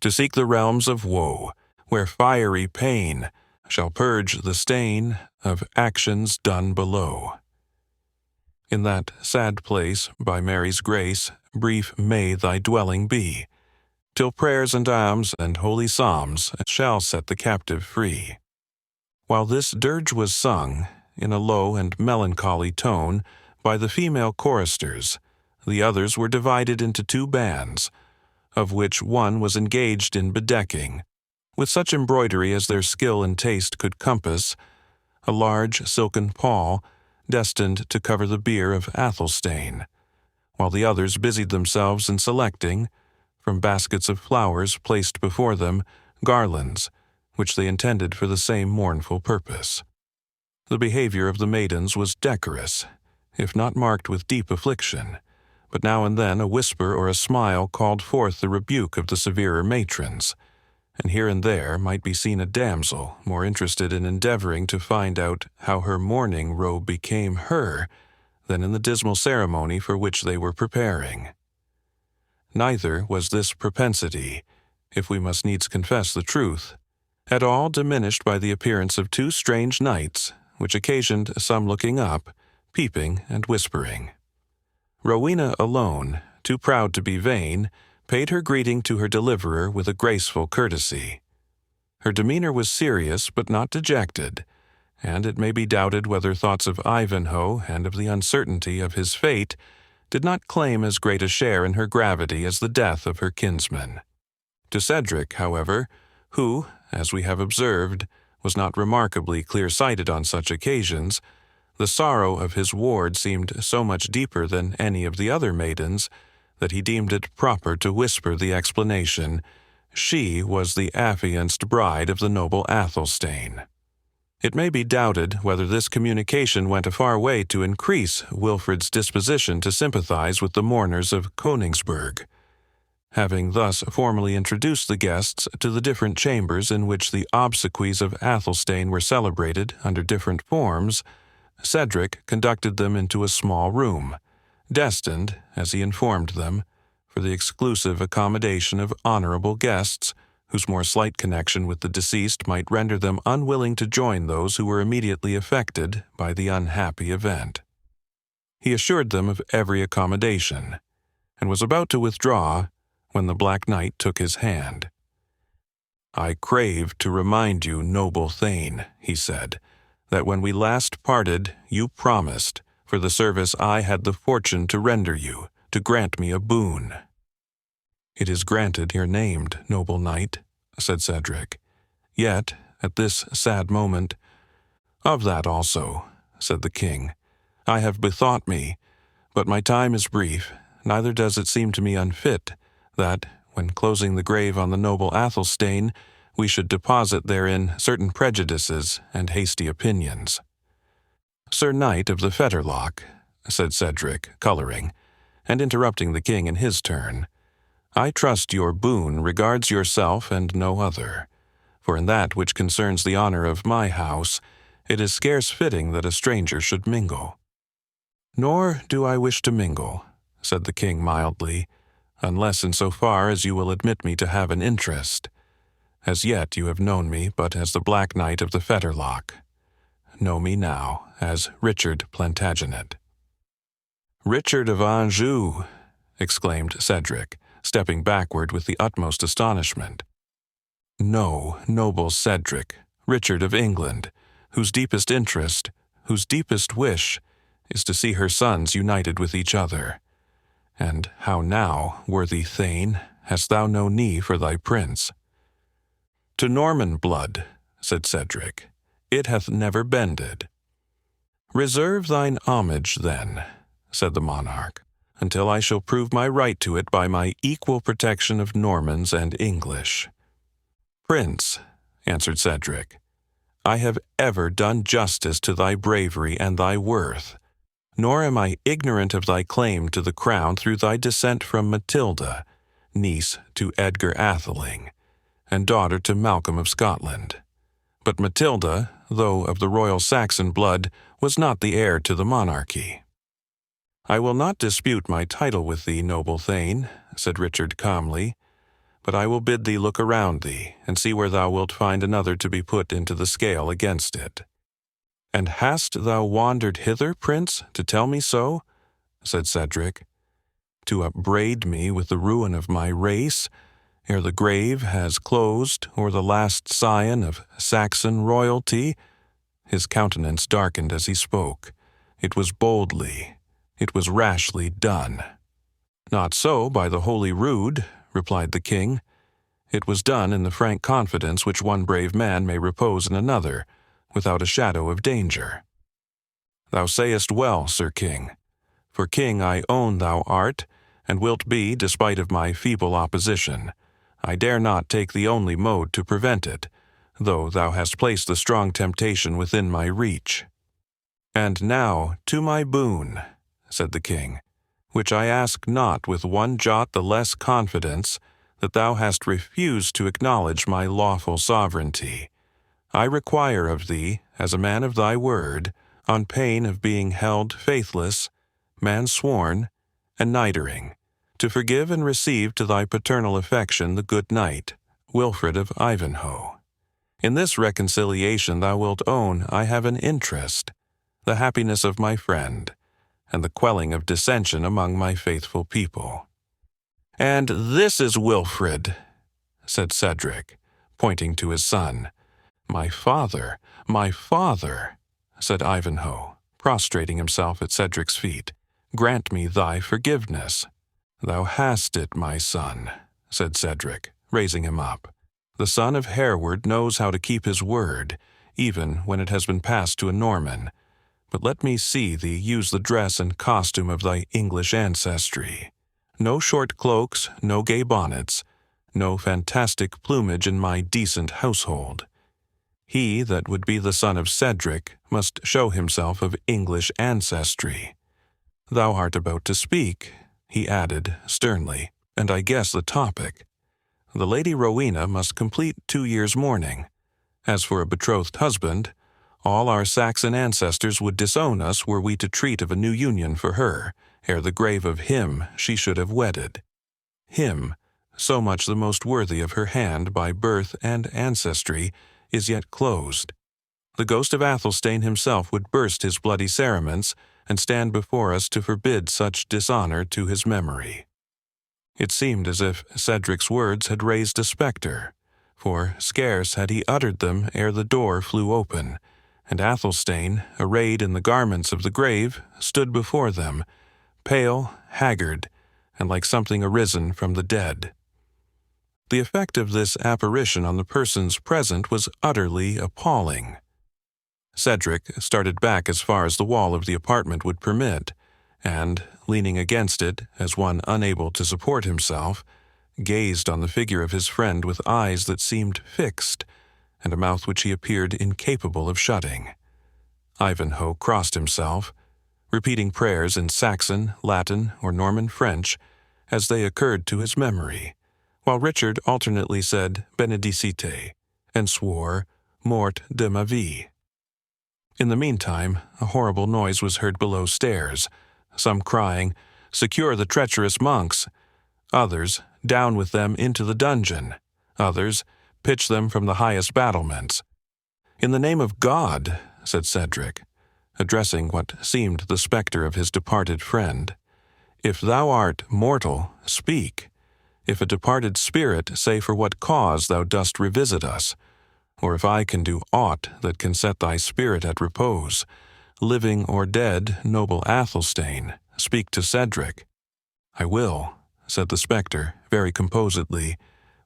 A: to seek the realms of woe, where fiery pain shall purge the stain of actions done below. In that sad place, by Mary's grace, brief may thy dwelling be, till prayers and alms and holy psalms shall set the captive free. While this dirge was sung, in a low and melancholy tone, by the female choristers, the others were divided into two bands, of which one was engaged in bedecking, with such embroidery as their skill and taste could compass, a large silken pall, destined to cover the bier of Athelstane, while the others busied themselves in selecting, from baskets of flowers placed before them, garlands, which they intended for the same mournful purpose. The behavior of the maidens was decorous, if not marked with deep affliction, but now and then a whisper or a smile called forth the rebuke of the severer matrons, and here and there might be seen a damsel more interested in endeavoring to find out how her mourning robe became her than in the dismal ceremony for which they were preparing. Neither was this propensity, if we must needs confess the truth, at all diminished by the appearance of two strange knights, which occasioned some looking up, peeping, and whispering. Rowena alone, too proud to be vain, paid her greeting to her deliverer with a graceful courtesy. Her demeanor was serious but not dejected, and it may be doubted whether thoughts of Ivanhoe and of the uncertainty of his fate did not claim as great a share in her gravity as the death of her kinsman. To Cedric, however, who, as we have observed, was not remarkably clear-sighted on such occasions, the sorrow of his ward seemed so much deeper than any of the other maidens that he deemed it proper to whisper the explanation, she was the affianced bride of the noble Athelstane. It may be doubted whether this communication went a far way to increase Wilfred's disposition to sympathize with the mourners of Königsberg. Having thus formally introduced the guests to the different chambers in which the obsequies of Athelstane were celebrated under different forms, Cedric conducted them into a small room, destined, as he informed them, for the exclusive accommodation of honorable guests, whose more slight connection with the deceased might render them unwilling to join those who were immediately affected by the unhappy event. He assured them of every accommodation, and was about to withdraw when the Black Knight took his hand. "I crave to remind you, noble Thane," he said, "that when we last parted you promised, for the service I had the fortune to render you, to grant me a boon." "It is granted here named, noble knight," said Cedric. "Yet, at this sad moment—" "Of that also," said the king, "I have bethought me, but my time is brief, neither does it seem to me unfit that, when closing the grave on the noble Athelstane, we should deposit therein certain prejudices and hasty opinions." "Sir Knight of the Fetterlock," said Cedric, coloring, and interrupting the king in his turn, "I trust your boon regards yourself and no other, for in that which concerns the honor of my house, it is scarce fitting that a stranger should mingle." "Nor do I wish to mingle," said the king mildly, "unless in so far as you will admit me to have an interest. As yet you have known me but as the Black Knight of the Fetterlock. Know me now as Richard Plantagenet." "Richard of Anjou!" exclaimed Cedric, stepping backward with the utmost astonishment. "No, noble Cedric, Richard of England, whose deepest interest, whose deepest wish, is to see her sons united with each other. And how now, worthy Thane, hast thou no knee for thy prince?" "To Norman blood," said Cedric, "it hath never bended." "Reserve thine homage, then," said the monarch, "until I shall prove my right to it by my equal protection of Normans and English." "Prince," answered Cedric, "I have ever done justice to thy bravery and thy worth, nor am I ignorant of thy claim to the crown through thy descent from Matilda, niece to Edgar Atheling, and daughter to Malcolm of Scotland. But Matilda, though of the royal Saxon blood, was not the heir to the monarchy." "I will not dispute my title with thee, noble Thane," said Richard calmly, "but I will bid thee look around thee, and see where thou wilt find another to be put into the scale against it." "And hast thou wandered hither, prince, to tell me so?" said Cedric. "To upbraid me with the ruin of my race, ere the grave has closed o'er the last scion of Saxon royalty?" His countenance darkened as he spoke. It was boldly, it was rashly done. "Not so, by the holy rood," replied the king. "It was done in the frank confidence which one brave man may repose in another, without a shadow of danger." "Thou sayest well, Sir King. For king I own thou art, and wilt be, despite of my feeble opposition. I dare not take the only mode to prevent it, though thou hast placed the strong temptation within my reach. And now to my boon," said the king, "which I ask not with one jot the less confidence that thou hast refused to acknowledge my lawful sovereignty. I require of thee, as a man of thy word, on pain of being held faithless, man-sworn, and nightering, to forgive and receive to thy paternal affection the good knight, Wilfred of Ivanhoe. In this reconciliation thou wilt own I have an interest, the happiness of my friend, and the quelling of dissension among my faithful people." "And this is Wilfred," said Cedric, pointing to his son. My father," said Ivanhoe, prostrating himself at Cedric's feet. "Grant me thy forgiveness." "Thou hast it, my son," said Cedric, raising him up. "The son of Hereward knows how to keep his word, even when it has been passed to a Norman. But let me see thee use the dress and costume of thy English ancestry. No short cloaks, no gay bonnets, no fantastic plumage in my decent household. He that would be the son of Cedric must show himself of English ancestry. Thou art about to speak," he added sternly, "and I guess the topic. The Lady Rowena must complete 2 years' mourning. As for a betrothed husband, all our Saxon ancestors would disown us were we to treat of a new union for her, ere the grave of him she should have wedded. Him, so much the most worthy of her hand by birth and ancestry, is yet closed. The ghost of Athelstane himself would burst his bloody cerements and stand before us to forbid such dishonor to his memory." It seemed as if Cedric's words had raised a spectre, for scarce had he uttered them ere the door flew open, and Athelstane, arrayed in the garments of the grave, stood before them, pale, haggard, and like something arisen from the dead. The effect of this apparition on the persons present was utterly appalling. Cedric started back as far as the wall of the apartment would permit, and, leaning against it as one unable to support himself, gazed on the figure of his friend with eyes that seemed fixed, and a mouth which he appeared incapable of shutting. Ivanhoe crossed himself, repeating prayers in Saxon, Latin, or Norman French as they occurred to his memory, while Richard alternately said Benedicite and swore Mort de ma vie. In the meantime, a horrible noise was heard below stairs, some crying, "Secure the treacherous monks!" Others, "Down with them into the dungeon!" Others, "Pitch them from the highest battlements!" "In the name of God," said Cedric, addressing what seemed the spectre of his departed friend, "if thou art mortal, speak. If a departed spirit, say for what cause thou dost revisit us, or if I can do aught that can set thy spirit at repose. Living or dead, noble Athelstane, speak to Cedric." "I will," said the spectre, very composedly,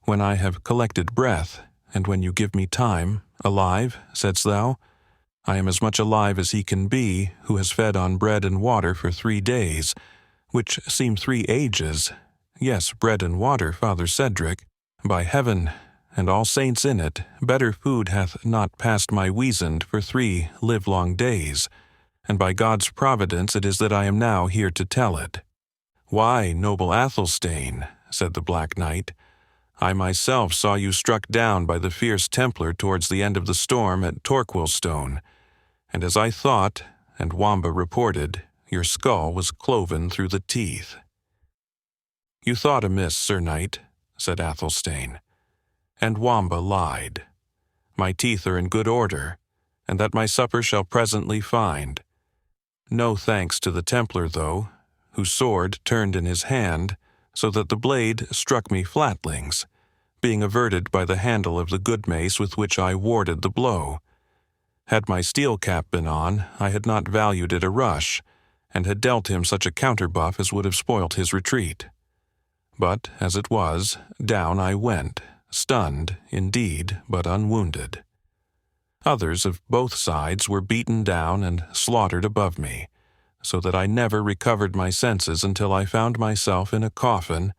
A: "when I have collected breath, and when you give me time. Alive, saidst thou? I am as much alive as he can be, who has fed on bread and water for 3 days, which seem 3 ages. Yes, bread and water, Father Cedric. By heaven, and all saints in it, better food hath not passed my weasand for 3 livelong days, and by God's providence it is that I am now here to tell it." "Why, noble Athelstane," said the Black Knight, "I myself saw you struck down by the fierce Templar towards the end of the storm at Torquilstone, and as I thought, and Wamba reported, your skull was cloven through the teeth." "You thought amiss, Sir Knight," said Athelstane, "and Wamba lied. My teeth are in good order, and that my supper shall presently find. No thanks to the Templar, though, whose sword turned in his hand, so that the blade struck me flatlings, being averted by the handle of the good mace with which I warded the blow. Had my steel cap been on, I had not valued it a rush, and had dealt him such a counterbuff as would have spoilt his retreat. But, as it was, down I went, stunned, indeed, but unwounded. Others of both sides were beaten down and slaughtered above me, so that I never recovered my senses until I found myself in a coffin,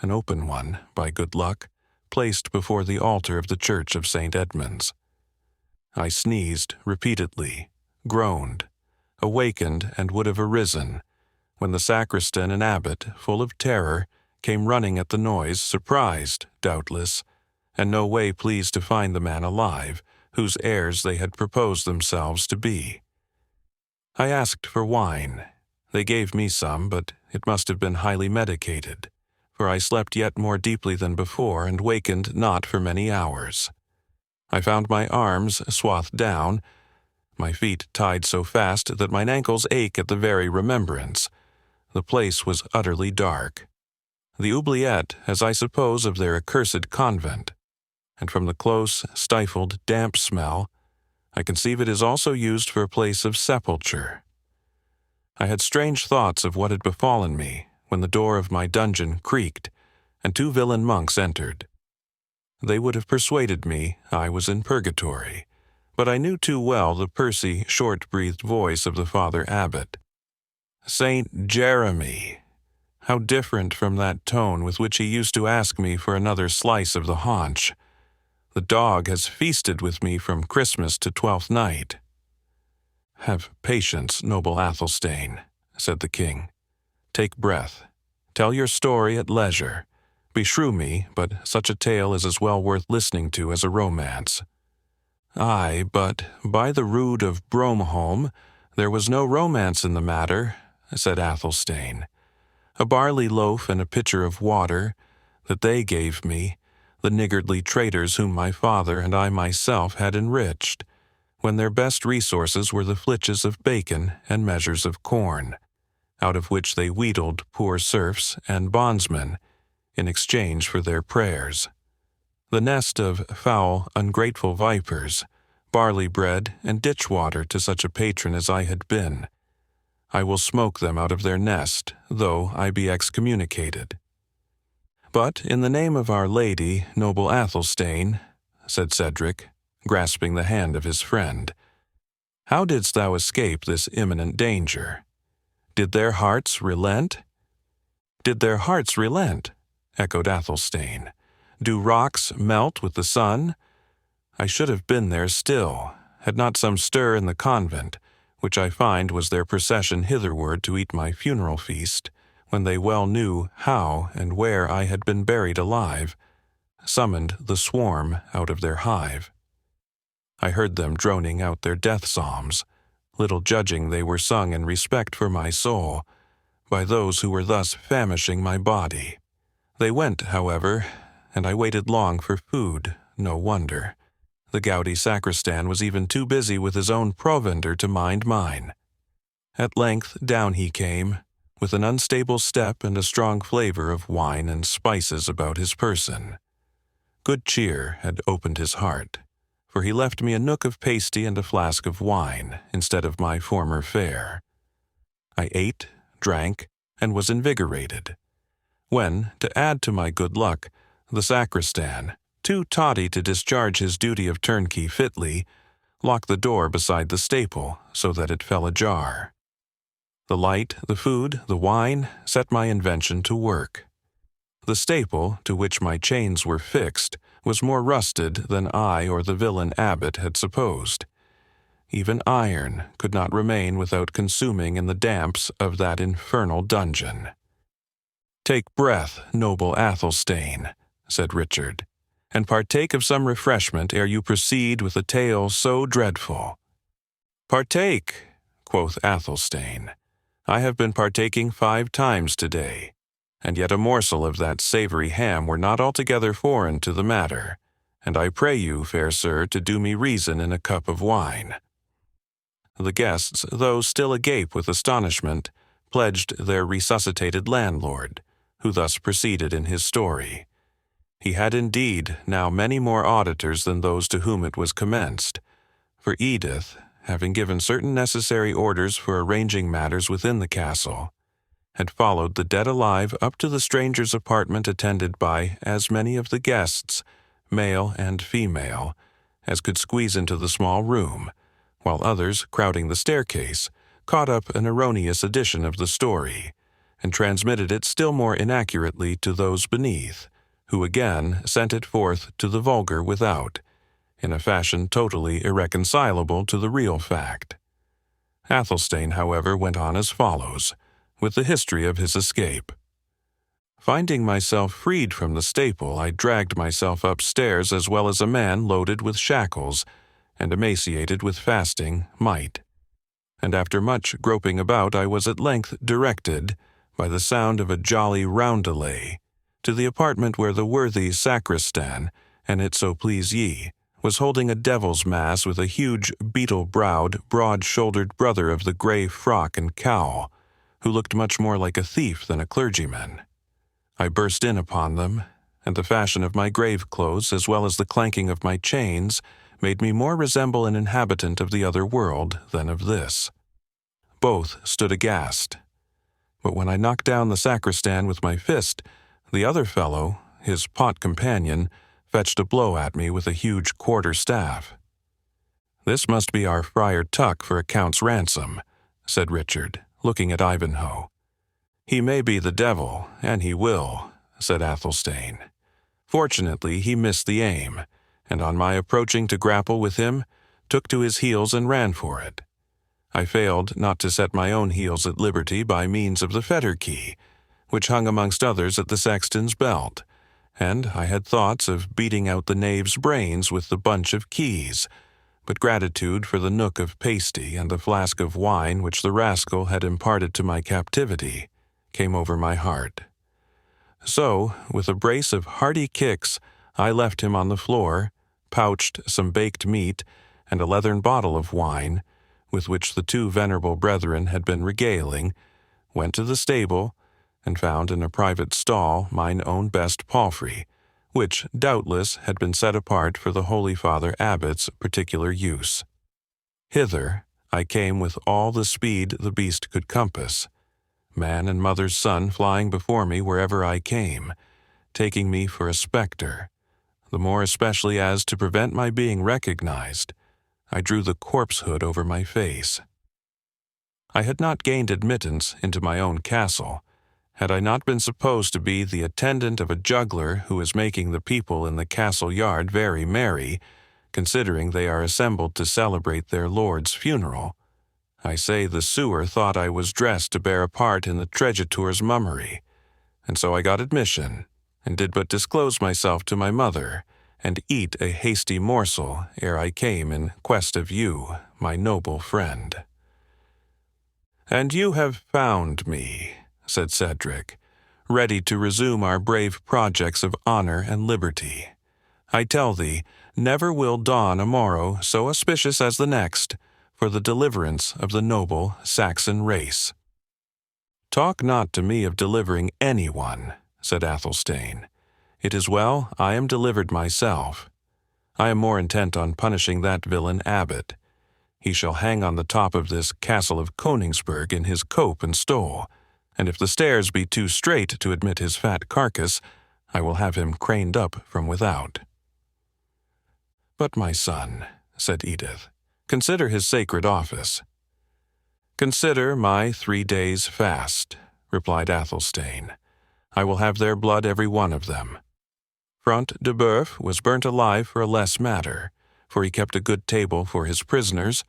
A: an open one, by good luck, placed before the altar of the church of St. Edmund's. I sneezed repeatedly, groaned, awakened, and would have arisen, when the sacristan and abbot, full of terror, came running at the noise, surprised, doubtless, and no way pleased to find the man alive, whose heirs they had proposed themselves to be. I asked for wine. They gave me some, but it must have been highly medicated, for I slept yet more deeply than before and wakened not for many hours. I found my arms swathed down, my feet tied so fast that mine ankles ache at the very remembrance. The place was utterly dark. The oubliette, as I suppose of their accursed convent, and from the close, stifled, damp smell, I conceive it is also used for a place of sepulture. I had strange thoughts of what had befallen me when the door of my dungeon creaked, and two villain monks entered. They would have persuaded me I was in purgatory, but I knew too well the pursy, short-breathed voice of the Father Abbot. "Saint Jeremy!" How different from that tone with which he used to ask me for another slice of the haunch. The dog has feasted with me from Christmas to Twelfth Night. "Have patience, noble Athelstane," said the king. "Take breath. Tell your story at leisure. Beshrew me, but such a tale is as well worth listening to as a romance." "Aye, but by the rood of Bromholm, there was no romance in the matter," said Athelstane. "A barley loaf and a pitcher of water, that they gave me, the niggardly traitors whom my father and I myself had enriched, when their best resources were the flitches of bacon and measures of corn, out of which they wheedled poor serfs and bondsmen, in exchange for their prayers. The nest of foul, ungrateful vipers, barley bread and ditch water to such a patron as I had been. I will smoke them out of their nest, though I be excommunicated." "But in the name of Our Lady, noble Athelstane," said Cedric, grasping the hand of his friend, "how didst thou escape this imminent danger? Did their hearts relent?" "Did their hearts relent?" echoed Athelstane. "Do rocks melt with the sun? I should have been there still, had not some stir in the convent, which I find was their procession hitherward to eat my funeral feast, when they well knew how and where I had been buried alive, summoned the swarm out of their hive. I heard them droning out their death psalms, little judging they were sung in respect for my soul, by those who were thus famishing my body. They went, however, and I waited long for food, no wonder. The gouty sacristan was even too busy with his own provender to mind mine. At length down he came, with an unstable step and a strong flavor of wine and spices about his person. Good cheer had opened his heart, for he left me a nook of pasty and a flask of wine instead of my former fare. I ate, drank, and was invigorated, when, to add to my good luck, the sacristan, too toddy to discharge his duty of turnkey fitly, locked the door beside the staple so that it fell ajar. The light, the food, the wine set my invention to work. The staple, to which my chains were fixed, was more rusted than I or the villain abbot had supposed. Even iron could not remain without consuming in the damps of that infernal dungeon. "Take breath, noble Athelstane," said Richard, "and partake of some refreshment ere you proceed with a tale so dreadful." "Partake," quoth Athelstane. "I have been partaking 5 times today, and yet a morsel of that savory ham were not altogether foreign to the matter, and I pray you, fair sir, to do me reason in a cup of wine." The guests, though still agape with astonishment, pledged their resuscitated landlord, who thus proceeded in his story. He had indeed now many more auditors than those to whom it was commenced, for Edith, having given certain necessary orders for arranging matters within the castle, had followed the dead alive up to the stranger's apartment attended by as many of the guests, male and female, as could squeeze into the small room, while others, crowding the staircase, caught up an erroneous edition of the story, and transmitted it still more inaccurately to those beneath, who again sent it forth to the vulgar without, in a fashion totally irreconcilable to the real fact. Athelstane, however, went on as follows, with the history of his escape. Finding myself freed from the staple, I dragged myself upstairs as well as a man loaded with shackles and emaciated with fasting might. And after much groping about, I was at length directed, by the sound of a jolly roundelay, to the apartment where the worthy sacristan, an it so please ye, was holding a devil's mass with a huge beetle-browed, broad-shouldered brother of the grey frock and cowl, who looked much more like a thief than a clergyman. I burst in upon them, and the fashion of my grave clothes, as well as the clanking of my chains, made me more resemble an inhabitant of the other world than of this. Both stood aghast. But when I knocked down the sacristan with my fist, the other fellow, his pot companion, fetched a blow at me with a huge quarter-staff. "This must be our Friar Tuck for a count's ransom," said Richard, looking at Ivanhoe. "He may be the devil, and he will," said Athelstane. "Fortunately, he missed the aim, and on my approaching to grapple with him, took to his heels and ran for it. I failed not to set my own heels at liberty by means of the fetter key, which hung amongst others at the sexton's belt, and I had thoughts of beating out the knave's brains with the bunch of keys, but gratitude for the nook of pasty and the flask of wine which the rascal had imparted to my captivity came over my heart. So, with a brace of hearty kicks, I left him on the floor, pouched some baked meat and a leathern bottle of wine, with which the two venerable brethren had been regaling, went to the stable, and found in a private stall mine own best palfrey, which doubtless had been set apart for the Holy Father Abbot's particular use. Hither I came with all the speed the beast could compass, man and mother's son flying before me wherever I came, taking me for a spectre, the more especially as, to prevent my being recognized, I drew the corpse hood over my face. I had not gained admittance into my own castle, had I not been supposed to be the attendant of a juggler who is making the people in the castle yard very merry, considering they are assembled to celebrate their lord's funeral. I say the sewer thought I was dressed to bear a part in the tregetour's mummery, and so I got admission, and did but disclose myself to my mother, and eat a hasty morsel ere I came in quest of you, my noble friend. "And you have found me," said Cedric, "ready to resume our brave projects of honor and liberty. I tell thee, never will dawn a morrow so auspicious as the next for the deliverance of the noble Saxon race." "Talk not to me of delivering anyone," said Athelstane. "It is well I am delivered myself. I am more intent on punishing that villain Abbot. He shall hang on the top of this castle of Königsberg in his cope and stole, and if the stairs be too straight to admit his fat carcass, I will have him craned up from without." "But, my son," said Edith, "consider his sacred office." "Consider my 3 days' fast," replied Athelstane. "I will have their blood every one of them. Front de Boeuf was burnt alive for a less matter, for he kept a good table for his prisoners,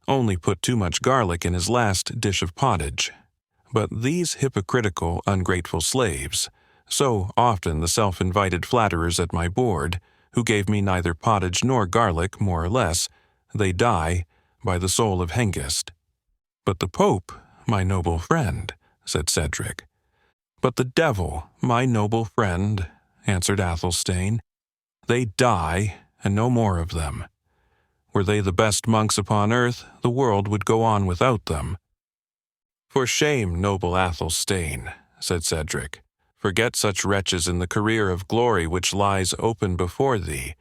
A: only put too much garlic in his last dish of pottage. But these hypocritical, ungrateful slaves, so often the self-invited flatterers at my board, who gave me neither pottage nor garlic, more or less, they die by the soul of Hengist." "But the Pope, my noble friend," said Cedric. "But the devil, my noble friend," answered Athelstane. "They die and no more of them. Were they the best monks upon earth, the world would go on without them." "For shame, noble Athelstane," said Cedric. "Forget such wretches in the career of glory which lies open before thee.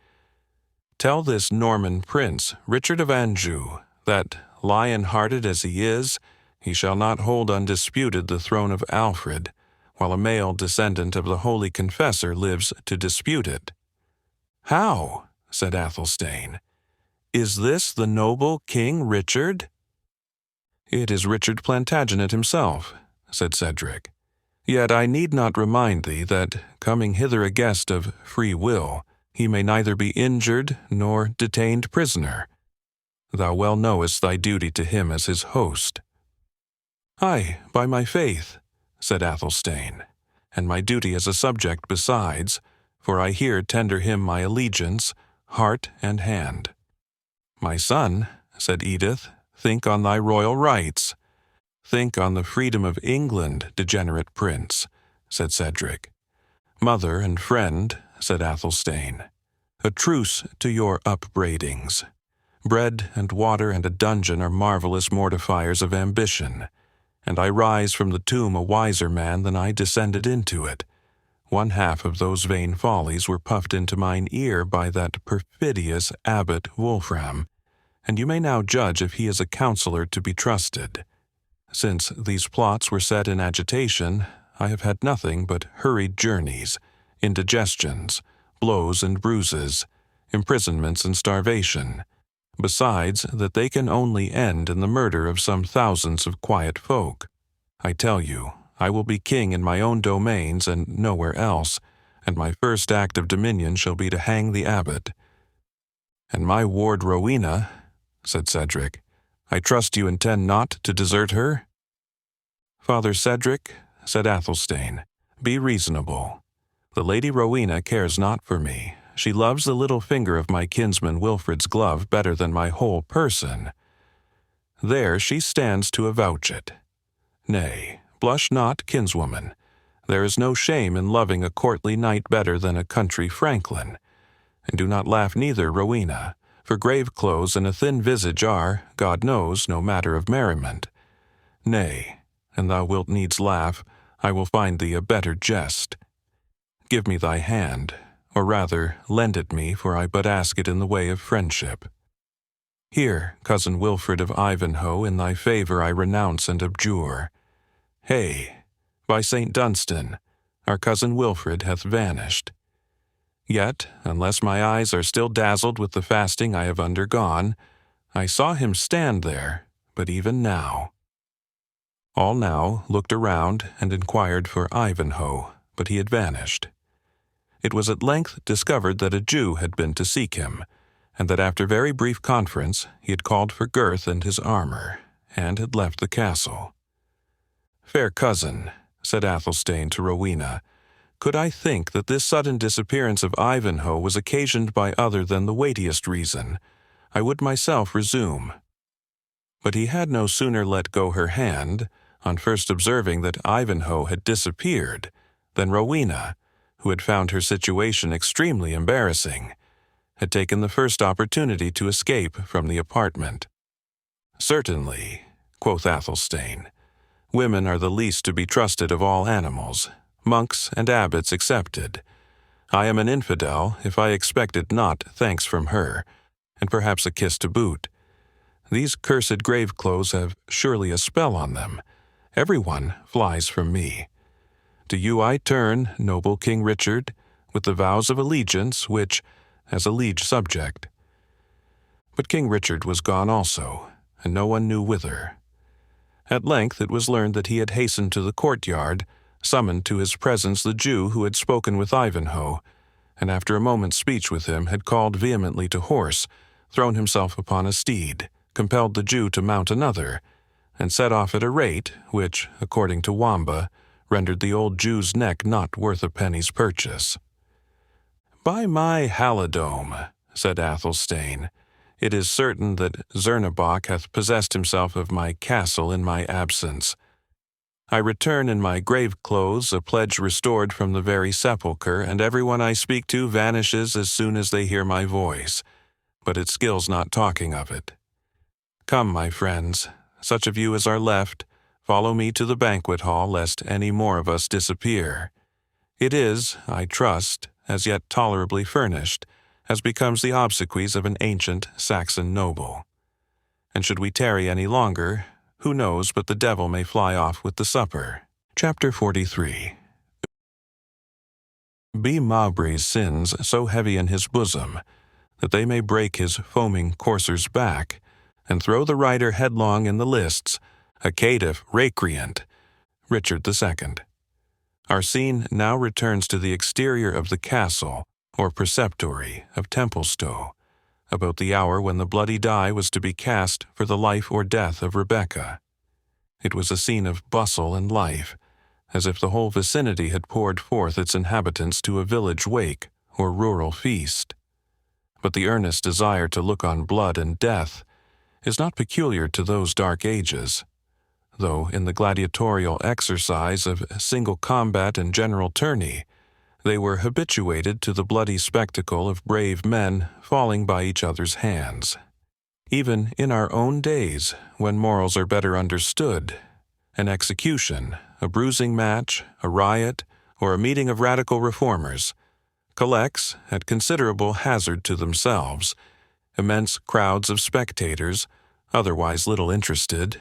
A: Tell this Norman prince, Richard of Anjou, that, lion-hearted as he is, he shall not hold undisputed the throne of Alfred, while a male descendant of the Holy Confessor lives to dispute it." "How?" said Athelstane. "Is this the noble King Richard?" "It is Richard Plantagenet himself," said Cedric. "Yet I need not remind thee that, coming hither a guest of free will, he may neither be injured nor detained prisoner. Thou well knowest thy duty to him as his host." "Aye, by my faith," said Athelstane, "and my duty as a subject besides, for I here tender him my allegiance, heart and hand." "My son," said Edith, "think on thy royal rights." "Think on the freedom of England, degenerate prince," said Cedric. "Mother and friend," said Athelstane, "a truce to your upbraidings. Bread and water and a dungeon are marvelous mortifiers of ambition, and I rise from the tomb a wiser man than I descended into it. One half of those vain follies were puffed into mine ear by that perfidious abbot Wolfram, and you may now judge if he is a counselor to be trusted. Since these plots were set in agitation, I have had nothing but hurried journeys, indigestions, blows and bruises, imprisonments and starvation, besides that they can only end in the murder of some thousands of quiet folk. I tell you, I will be king in my own domains and nowhere else, and my first act of dominion shall be to hang the abbot." "And my ward Rowena," said Cedric, "I trust you intend not to desert her?" "Father Cedric," said Athelstane, "be reasonable. The Lady Rowena cares not for me. She loves the little finger of my kinsman Wilfred's glove better than my whole person. There she stands to avouch it. Nay, blush not, kinswoman. There is no shame in loving a courtly knight better than a country franklin. And do not laugh neither, Rowena, for grave clothes and a thin visage are, God knows, no matter of merriment. Nay, and thou wilt needs laugh, I will find thee a better jest. Give me thy hand, or rather, lend it me, for I but ask it in the way of friendship. Here, cousin Wilfred of Ivanhoe, in thy favour I renounce and abjure. Hey, by St. Dunstan, our cousin Wilfred hath vanished. Yet, unless my eyes are still dazzled with the fasting I have undergone, I saw him stand there, but even now." All now looked around and inquired for Ivanhoe, but he had vanished. It was at length discovered that a Jew had been to seek him, and that after very brief conference he had called for Gurth and his armour, and had left the castle. "Fair cousin," said Athelstane to Rowena, "could I think that this sudden disappearance of Ivanhoe was occasioned by other than the weightiest reason, I would myself resume." But he had no sooner let go her hand, on first observing that Ivanhoe had disappeared, than Rowena, who had found her situation extremely embarrassing, had taken the first opportunity to escape from the apartment. "Certainly," quoth Athelstane, "women are the least to be trusted of all animals, monks and abbots excepted. I am an infidel if I expected not thanks from her, and perhaps a kiss to boot. These cursed grave clothes have surely a spell on them. Everyone flies from me. To you I turn, noble King Richard, with the vows of allegiance which, as a liege subject." But King Richard was gone also, and no one knew whither. At length it was learned that he had hastened to the courtyard, summoned to his presence the Jew who had spoken with Ivanhoe, and after a moment's speech with him had called vehemently to horse, thrown himself upon a steed, compelled the Jew to mount another, and set off at a rate which, according to Wamba, rendered the old Jew's neck not worth a penny's purchase. "By my halidome," said Athelstane, "it is certain that Zernebock hath possessed himself of my castle in my absence. I return in my grave clothes, a pledge restored from the very sepulchre, and everyone I speak to vanishes as soon as they hear my voice, but it skills not talking of it. Come, my friends, such of you as are left, follow me to the banquet hall, lest any more of us disappear. It is, I trust, as yet tolerably furnished, as becomes the obsequies of an ancient Saxon noble. And should we tarry any longer, who knows but the devil may fly off with the supper. Chapter 43. Be Mowbray's sins so heavy in his bosom, that they may break his foaming courser's back, and throw the rider headlong in the lists, a caitiff recreant, Richard II. Our scene now returns to the exterior of the castle, or preceptory, of Templestowe, about the hour when the bloody die was to be cast for the life or death of Rebecca. It was a scene of bustle and life, as if the whole vicinity had poured forth its inhabitants to a village wake or rural feast. But the earnest desire to look on blood and death is not peculiar to those dark ages, though in the gladiatorial exercise of single combat and general tourney, they were habituated to the bloody spectacle of brave men falling by each other's hands. Even in our own days, when morals are better understood, an execution, a bruising match, a riot, or a meeting of radical reformers collects, at considerable hazard to themselves, immense crowds of spectators, otherwise little interested,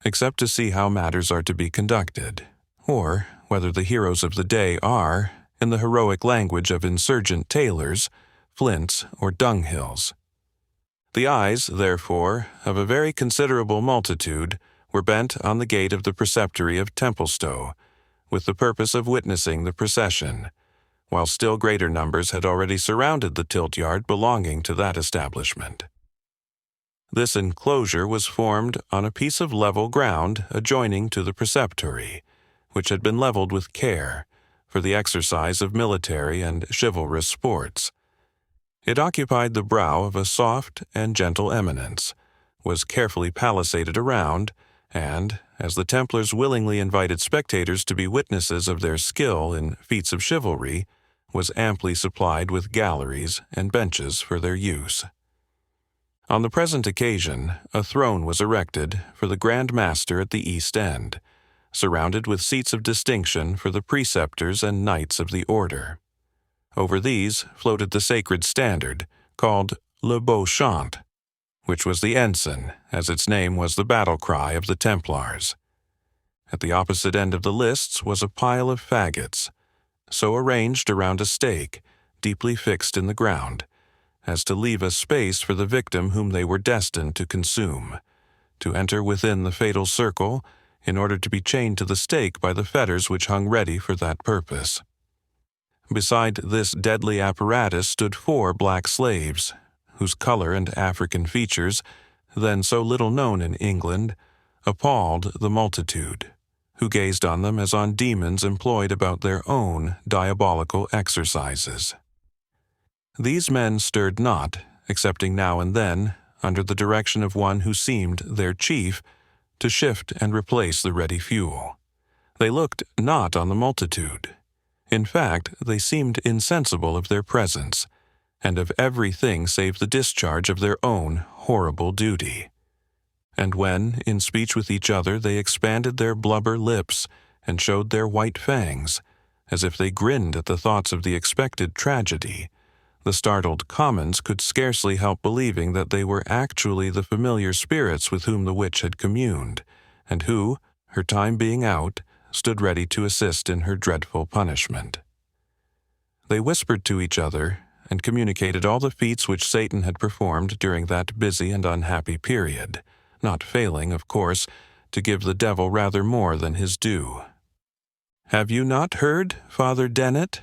A: except to see how matters are to be conducted, or whether the heroes of the day are, in the heroic language of insurgent tailors, flints or dunghills. The eyes, therefore, of a very considerable multitude were bent on the gate of the preceptory of Templestowe, with the purpose of witnessing the procession, while still greater numbers had already surrounded the tilt-yard belonging to that establishment. This enclosure was formed on a piece of level ground adjoining to the preceptory, which had been leveled with care, for the exercise of military and chivalrous sports. It occupied the brow of a soft and gentle eminence, was carefully palisaded around, and, as the Templars willingly invited spectators to be witnesses of their skill in feats of chivalry, was amply supplied with galleries and benches for their use. On the present occasion, a throne was erected for the Grand Master at the east end, surrounded with seats of distinction for the preceptors and knights of the order. Over these floated the sacred standard, called Le Beau Chant, which was the ensign, as its name was the battle cry of the Templars. At the opposite end of the lists was a pile of faggots, so arranged around a stake, deeply fixed in the ground, as to leave a space for the victim whom they were destined to consume, to enter within the fatal circle, in order to be chained to the stake by the fetters which hung ready for that purpose. Beside this deadly apparatus stood 4 black slaves, whose color and African features, then so little known in England, appalled the multitude, who gazed on them as on demons employed about their own diabolical exercises. These men stirred not, excepting now and then, under the direction of one who seemed their chief, to shift and replace the ready fuel. They looked not on the multitude. In fact, they seemed insensible of their presence, and of everything save the discharge of their own horrible duty. And when, in speech with each other, they expanded their blubber lips and showed their white fangs, as if they grinned at the thoughts of the expected tragedy, the startled commons could scarcely help believing that they were actually the familiar spirits with whom the witch had communed, and who, her time being out, stood ready to assist in her dreadful punishment. They whispered to each other, and communicated all the feats which Satan had performed during that busy and unhappy period, not failing, of course, to give the devil rather more than his due. "Have you not heard, Father Dennet,"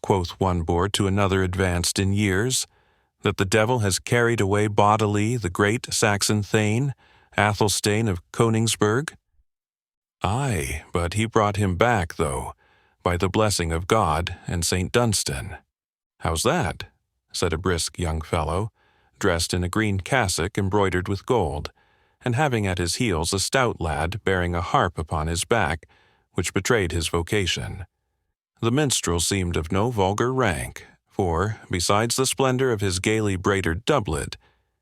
A: quoth one boor to another advanced in years, "that the devil has carried away bodily the great Saxon thane, Athelstane of Königsberg?" "Aye, but he brought him back, though, by the blessing of God and St. Dunstan." "How's that?" said a brisk young fellow, dressed in a green cassock embroidered with gold, and having at his heels a stout lad bearing a harp upon his back, which betrayed his vocation. The minstrel seemed of no vulgar rank, for, besides the splendor of his gaily braided doublet,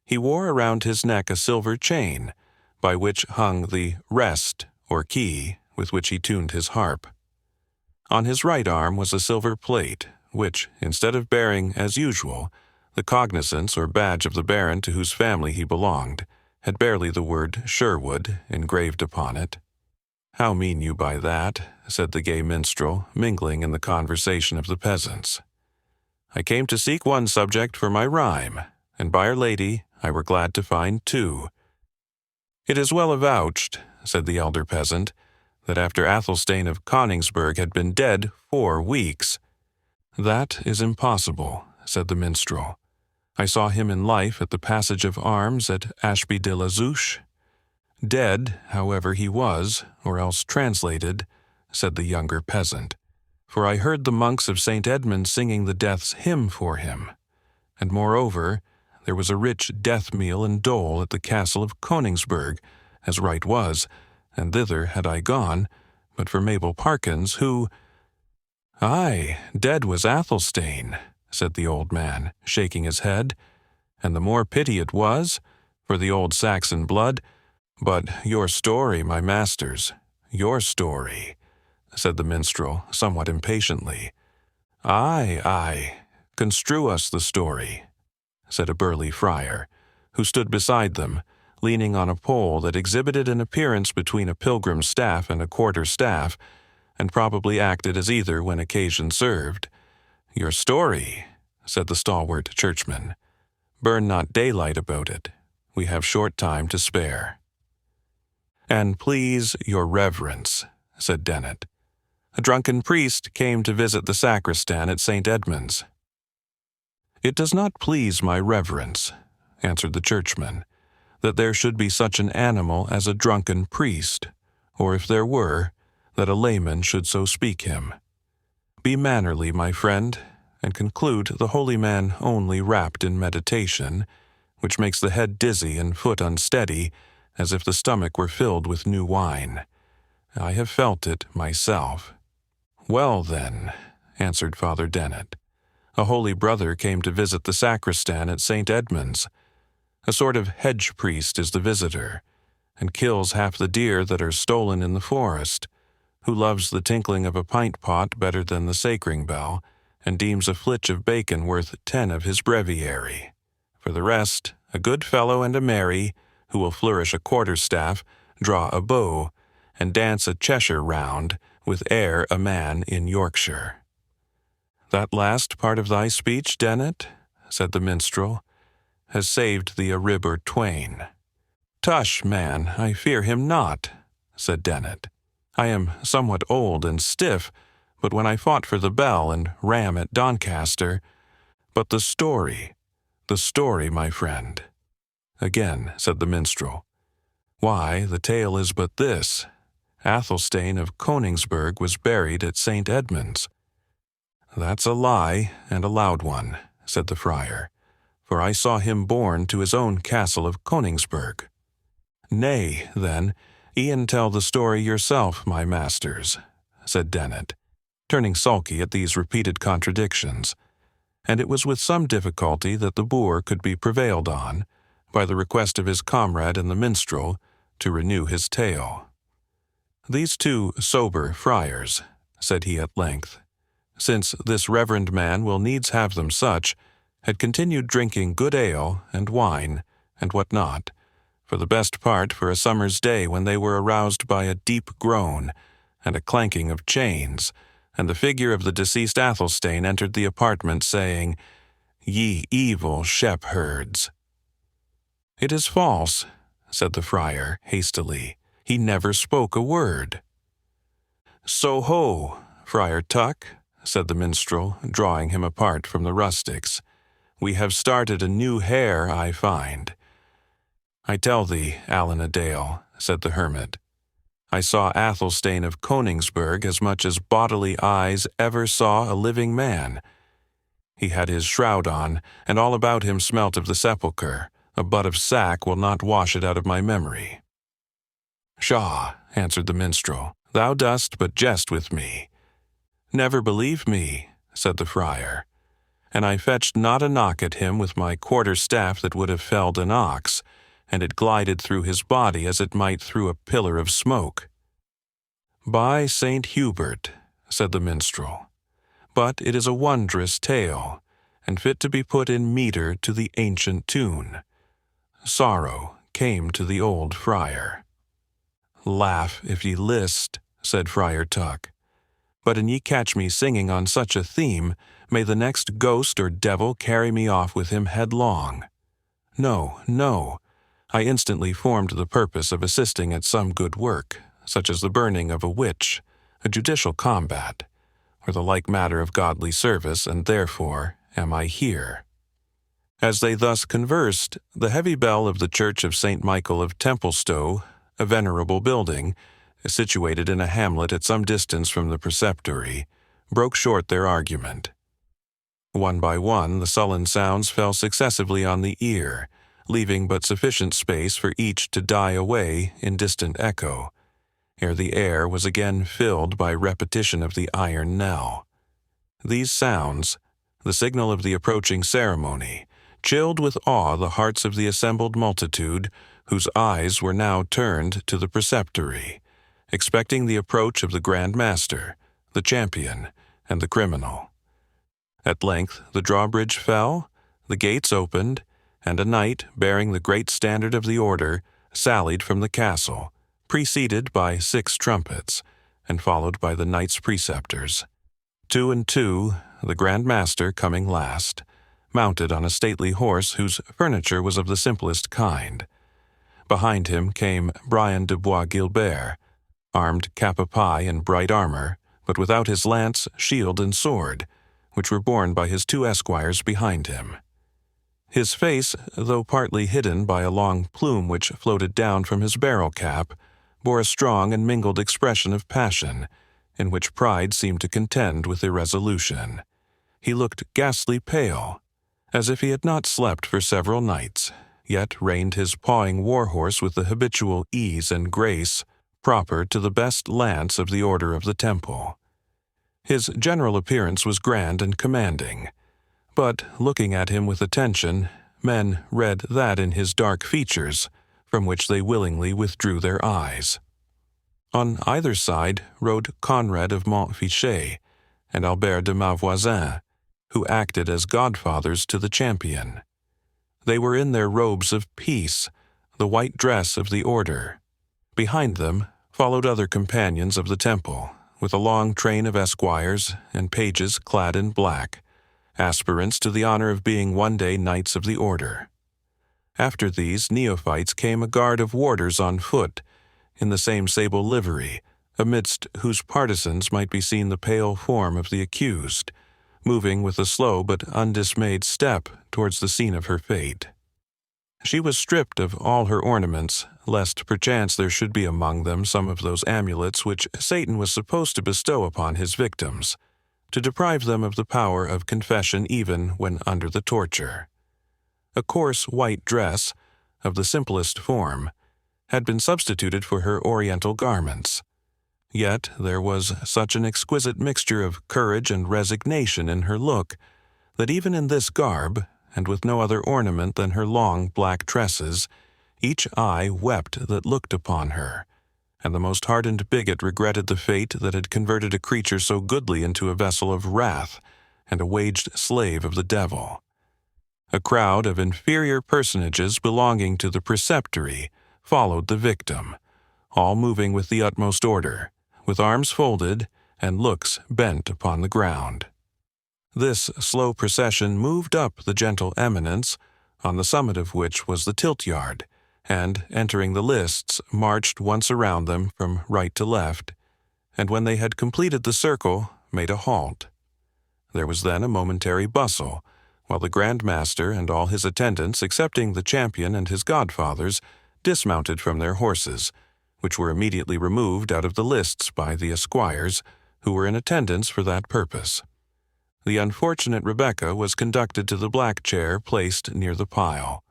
A: he wore around his neck a silver chain, by which hung the rest, or key, with which he tuned his harp. On his right arm was a silver plate, which, instead of bearing, as usual, the cognizance or badge of the baron to whose family he belonged, had barely the word Sherwood engraved upon it. "How mean you by that?" said the gay minstrel, mingling in the conversation of the peasants. "I came to seek one subject for my rhyme, and by Our Lady I were glad to find two." "It is well avouched," said the elder peasant, "that after Athelstane of Coningsburgh had been dead 4 weeks. "That is impossible," said the minstrel. "I saw him in life at the passage of arms at Ashby de la Zouche." "Dead, however, he was, or else translated," said the younger peasant, "for I heard the monks of St. Edmund singing the death's hymn for him. And moreover, there was a rich death meal and dole at the castle of Coningsburgh, as right was, and thither had I gone, but for Mabel Parkins, who—" "Aye, dead was Athelstane," said the old man, shaking his head, "and the more pity it was, for the old Saxon blood. But your story, my masters, your story," said the minstrel, somewhat impatiently. "Aye, aye, construe us the story," said a burly friar, who stood beside them, leaning on a pole that exhibited an appearance between a pilgrim's staff and a quarter-staff, and probably acted as either when occasion served. "Your story," said the stalwart churchman. "Burn not daylight about it. We have short time to spare." "And please your reverence," said Dennet, "a drunken priest came to visit the sacristan at St. Edmund's." "It does not please my reverence," answered the churchman, "that there should be such an animal as a drunken priest, or if there were, that a layman should so speak him. Be mannerly, my friend, and conclude the holy man only wrapped in meditation, which makes the head dizzy and foot unsteady, as if the stomach were filled with new wine. I have felt it myself." "Well, then," answered Father Dennet, "a holy brother came to visit the sacristan at St. Edmund's. A sort of hedge priest is the visitor, and kills half the deer that are stolen in the forest, who loves the tinkling of a pint-pot better than the sacring bell, and deems a flitch of bacon worth 10 of his breviary. For the rest, a good fellow and a merry, who will flourish a quarter-staff, draw a bow, and dance a Cheshire round, with air a man in Yorkshire." "That last part of thy speech, Dennet," said the minstrel, "has saved thee a rib or twain." "Tush, man, I fear him not," said Dennet. "I am somewhat old and stiff, but when I fought for the bell and ram at Doncaster— But the story, my friend." Again said the minstrel, "Why, the tale is but this. Athelstane of Coningsburgh was buried at St. Edmund's." "That's a lie, and a loud one," said the friar, "for I saw him borne to his own castle of Coningsburgh." "Nay, then, e'en tell the story yourself, my masters," said Dennet, turning sulky at these repeated contradictions, and it was with some difficulty that the boor could be prevailed on, by the request of his comrade and the minstrel, to renew his tale. "These 2 sober friars," said he at length, "since this reverend man will needs have them such, had continued drinking good ale and wine, and what not, for the best part for a summer's day, when they were aroused by a deep groan, and a clanking of chains, and the figure of the deceased Athelstane entered the apartment, saying, 'Ye evil shepherds.'" "It is false," said the friar hastily. "He never spoke a word." "So ho, Friar Tuck," said the minstrel, drawing him apart from the rustics. "We have started a new hare, I find." "I tell thee, Allan a Dale," said the hermit, "I saw Athelstane of Coningsburgh as much as bodily eyes ever saw a living man. He had his shroud on, and all about him smelt of the sepulchre, A butt of sack will not wash it out of my memory." "Pshaw," answered the minstrel, "thou dost but jest with me." "Never believe me," said the friar. And I fetched not a knock at him with my quarter-staff that would have felled an ox, and it glided through his body as it might through a pillar of smoke. "By Saint Hubert," said the minstrel, "but it is a wondrous tale, and fit to be put in metre to the ancient tune. Sorrow came to the old friar." "Laugh, if ye list," said Friar Tuck. "But an ye catch me singing on such a theme, may the next ghost or devil carry me off with him headlong. No, no, I instantly formed the purpose of assisting at some good work, such as the burning of a witch, a judicial combat, or the like matter of godly service, and therefore am I here." As they thus conversed, the heavy bell of the church of St. Michael of Templestowe, a venerable building, situated in a hamlet at some distance from the preceptory, broke short their argument. One by one the sullen sounds fell successively on the ear, leaving but sufficient space for each to die away in distant echo, ere the air was again filled by repetition of the iron knell. These sounds, the signal of the approaching ceremony, chilled with awe the hearts of the assembled multitude, whose eyes were now turned to the preceptory, expecting the approach of the Grand Master, the champion, and the criminal. At length the drawbridge fell, the gates opened, and a knight bearing the great standard of the order sallied from the castle, preceded by 6 trumpets, and followed by the knights preceptors. 2 and 2, the Grand Master coming last, mounted on a stately horse whose furniture was of the simplest kind. Behind him came Brian de Bois Guilbert, armed cap a pie in bright armor, but without his lance, shield, and sword, which were borne by his 2 esquires behind him. His face, though partly hidden by a long plume which floated down from his barrel cap, bore a strong and mingled expression of passion, in which pride seemed to contend with irresolution. He looked ghastly pale, as if he had not slept for several nights, yet reined his pawing war-horse with the habitual ease and grace proper to the best lance of the Order of the Temple. His general appearance was grand and commanding, but, looking at him with attention, men read that in his dark features, from which they willingly withdrew their eyes. On either side rode Conrad of Montfichet and Albert de Malvoisin, who acted as godfathers to the champion. They were in their robes of peace, the white dress of the order. Behind them followed other companions of the temple, with a long train of esquires and pages clad in black, aspirants to the honor of being one day knights of the order. After these neophytes came a guard of warders on foot, in the same sable livery, amidst whose partisans might be seen the pale form of the accused, moving with a slow but undismayed step towards the scene of her fate. She was stripped of all her ornaments, lest perchance there should be among them some of those amulets which Satan was supposed to bestow upon his victims, to deprive them of the power of confession even when under the torture. A coarse white dress, of the simplest form, had been substituted for her oriental garments. Yet there was such an exquisite mixture of courage and resignation in her look, that even in this garb, and with no other ornament than her long black tresses, each eye wept that looked upon her, and the most hardened bigot regretted the fate that had converted a creature so goodly into a vessel of wrath and a waged slave of the devil. A crowd of inferior personages belonging to the preceptory followed the victim, all moving with the utmost order, with arms folded and looks bent upon the ground. This slow procession moved up the gentle eminence, on the summit of which was the tilt-yard, and, entering the lists, marched once around them from right to left, and when they had completed the circle, made a halt. There was then a momentary bustle, while the Grand Master and all his attendants, excepting the champion and his godfathers, dismounted from their horses, which were immediately removed out of the lists by the esquires, who were in attendance for that purpose. The unfortunate Rebecca was conducted to the black chair placed near the pile.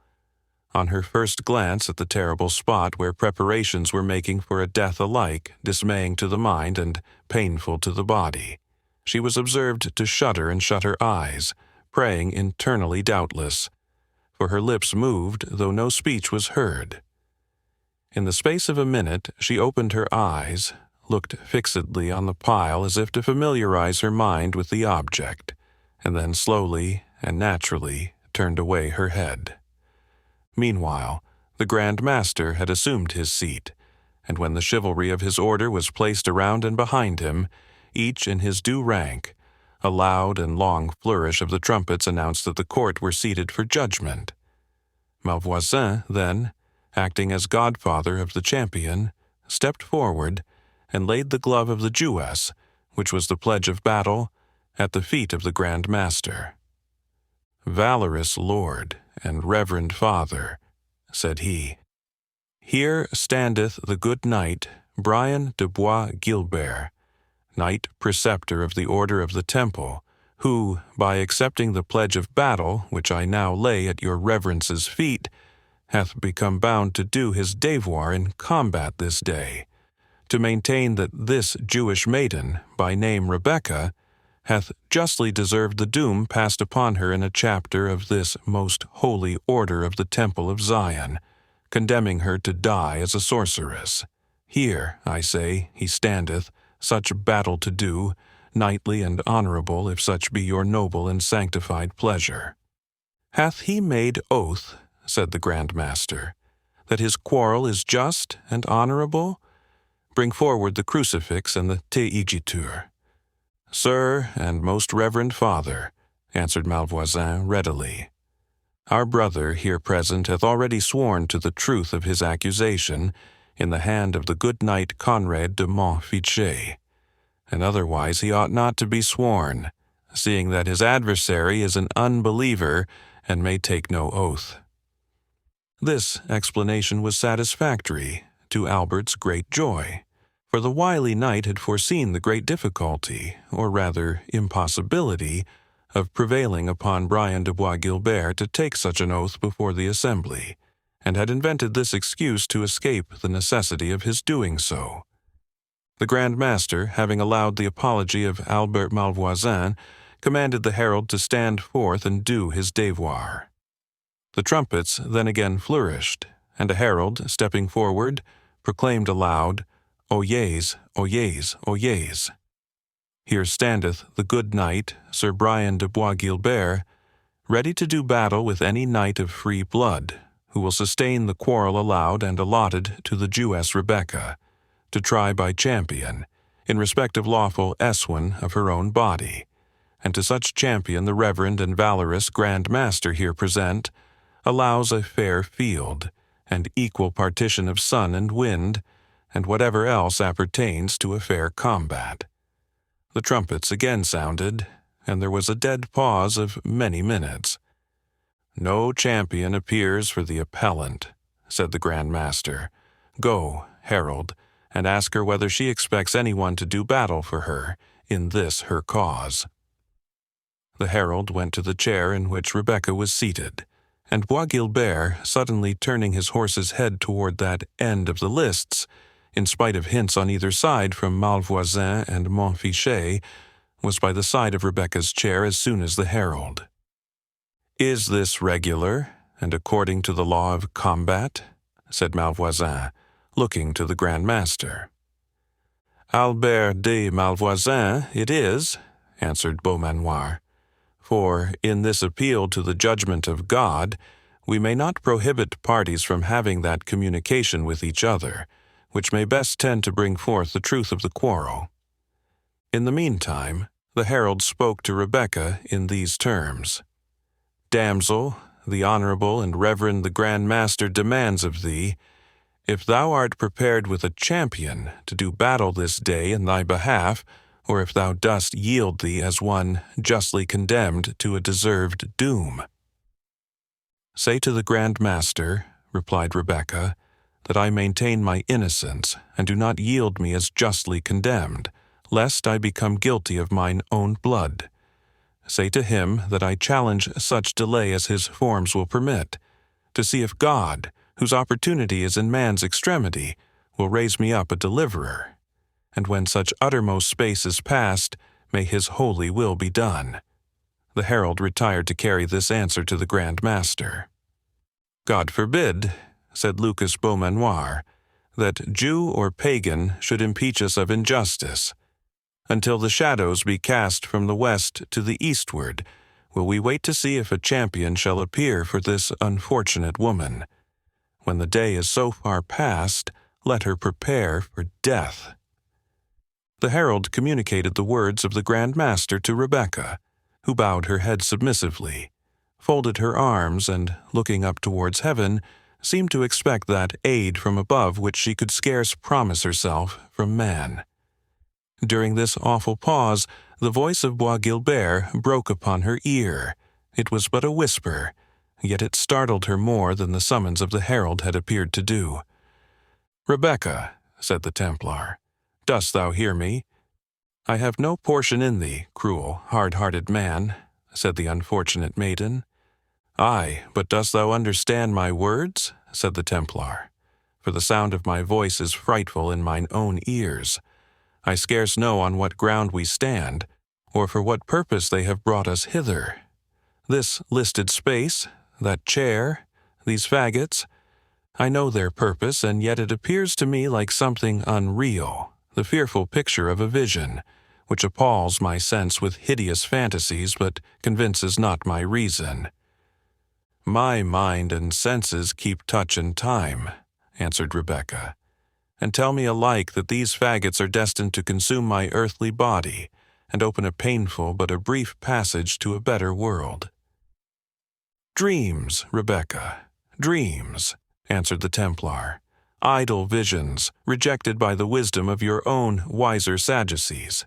A: On her first glance at the terrible spot where preparations were making for a death alike dismaying to the mind and painful to the body, she was observed to shudder and shut her eyes, praying internally doubtless, for her lips moved, though no speech was heard. In the space of a minute she opened her eyes, looked fixedly on the pile as if to familiarize her mind with the object, and then slowly and naturally turned away her head. Meanwhile, the Grand Master had assumed his seat, and when the chivalry of his order was placed around and behind him, each in his due rank, a loud and long flourish of the trumpets announced that the court were seated for judgment. Malvoisin, then, acting as godfather of the champion, stepped forward and laid the glove of the Jewess, which was the pledge of battle, at the feet of the Grand Master. "Valorous lord and reverend father," said he, "here standeth the good knight Brian de Bois Guilbert, knight preceptor of the Order of the Temple, who, by accepting the pledge of battle which I now lay at your reverence's feet, hath become bound to do his devoir in combat this day, to maintain that this Jewish maiden, by name Rebecca, hath justly deserved the doom passed upon her in a chapter of this most holy order of the Temple of Zion, condemning her to die as a sorceress. Here, I say, he standeth, such battle to do, knightly and honorable, if such be your noble and sanctified pleasure." "Hath he made oath," said the Grand Master, "that his quarrel is just and honorable? Bring forward the crucifix and the te igitur." "Sir and most reverend father," answered Malvoisin readily, "our brother here present hath already sworn to the truth of his accusation in the hand of the good knight Conrad de Montfichet, and otherwise he ought not to be sworn, seeing that his adversary is an unbeliever and may take no oath." This explanation was satisfactory, to Albert's great joy, for the wily knight had foreseen the great difficulty, or rather impossibility, of prevailing upon Brian de Bois Guilbert to take such an oath before the assembly, and had invented this excuse to escape the necessity of his doing so. The Grand Master, having allowed the apology of Albert Malvoisin, commanded the herald to stand forth and do his devoir. The trumpets then again flourished, and a herald, stepping forward, proclaimed aloud, "Oyez, oyez, oyez! Here standeth the good knight, Sir Brian de Bois Guilbert, ready to do battle with any knight of free blood, who will sustain the quarrel allowed and allotted to the Jewess Rebecca, to try by champion, in respect of lawful eswin of her own body, and to such champion the reverend and valorous Grand Master here present allows a fair field, and equal partition of sun and wind, and whatever else appertains to a fair combat." The trumpets again sounded, and there was a dead pause of many minutes. "No champion appears for the appellant," said the Grand Master. "Go, herald, and ask her whether she expects anyone to do battle for her in this her cause." The herald went to the chair in which Rebecca was seated, and Bois Guilbert, suddenly turning his horse's head toward that end of the lists, in spite of hints on either side from Malvoisin and Montfichet, was by the side of Rebecca's chair as soon as the herald. "Is this regular, and according to the law of combat?" said Malvoisin, looking to the Grand Master. "Albert de Malvoisin it is," answered Beaumanoir, "for in this appeal to the judgment of God, we may not prohibit parties from having that communication with each other, which may best tend to bring forth the truth of the quarrel." In the meantime, the herald spoke to Rebecca in these terms: "Damsel, the honorable and reverend the Grand Master demands of thee, if thou art prepared with a champion to do battle this day in thy behalf, or if thou dost yield thee as one justly condemned to a deserved doom." "Say to the Grand Master," replied Rebecca, "that I maintain my innocence, and do not yield me as justly condemned, lest I become guilty of mine own blood. Say to him that I challenge such delay as his forms will permit, to see if God, whose opportunity is in man's extremity, will raise me up a deliverer. And when such uttermost space is past, may his holy will be done." The herald retired to carry this answer to the Grand Master. "God forbid," said Lucas Beaumanoir, "that Jew or pagan should impeach us of injustice. Until the shadows be cast from the west to the eastward, will we wait to see if a champion shall appear for this unfortunate woman. When the day is so far past, let her prepare for death." The herald communicated the words of the Grand Master to Rebecca, who bowed her head submissively, folded her arms, and, looking up towards heaven, seemed to expect that aid from above which she could scarce promise herself from man. During this awful pause, the voice of Bois Guilbert broke upon her ear. It was but a whisper, yet it startled her more than the summons of the herald had appeared to do. "Rebecca," said the Templar, "dost thou hear me?" "I have no portion in thee, cruel, hard-hearted man," said the unfortunate maiden. "Aye, but dost thou understand my words?" said the Templar. "For the sound of my voice is frightful in mine own ears. I scarce know on what ground we stand, or for what purpose they have brought us hither. This listed space, that chair, these faggots, I know their purpose, and yet it appears to me like something unreal, the fearful picture of a vision, which appalls my sense with hideous fantasies, but convinces not my reason." "My mind and senses keep touch and time," answered Rebecca, "and tell me alike that these faggots are destined to consume my earthly body, and open a painful but a brief passage to a better world." "Dreams, Rebecca, dreams," answered the Templar, "idle visions, rejected by the wisdom of your own wiser Sadducees.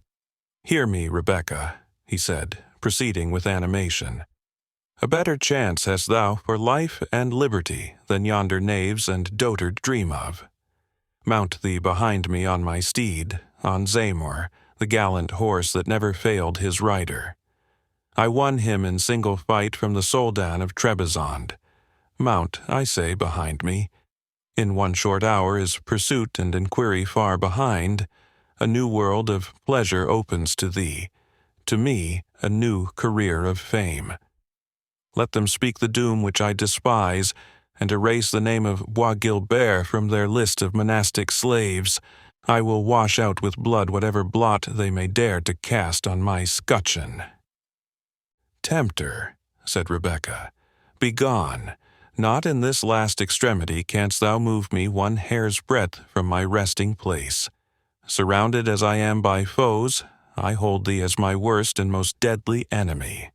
A: Hear me, Rebecca," he said, proceeding with animation. "A better chance hast thou for life and liberty than yonder knaves and dotard dream of. Mount thee behind me on my steed, on Zamor, the gallant horse that never failed his rider. I won him in single fight from the Soldan of Trebizond. Mount, I say, behind me. In one short hour is pursuit and inquiry far behind. A new world of pleasure opens to thee, to me a new career of fame. Let them speak the doom which I despise, and erase the name of Bois Guilbert from their list of monastic slaves. I will wash out with blood whatever blot they may dare to cast on my scutcheon." "Tempter," said Rebecca, "begone. Not in this last extremity canst thou move me one hair's breadth from my resting place. Surrounded as I am by foes, I hold thee as my worst and most deadly enemy.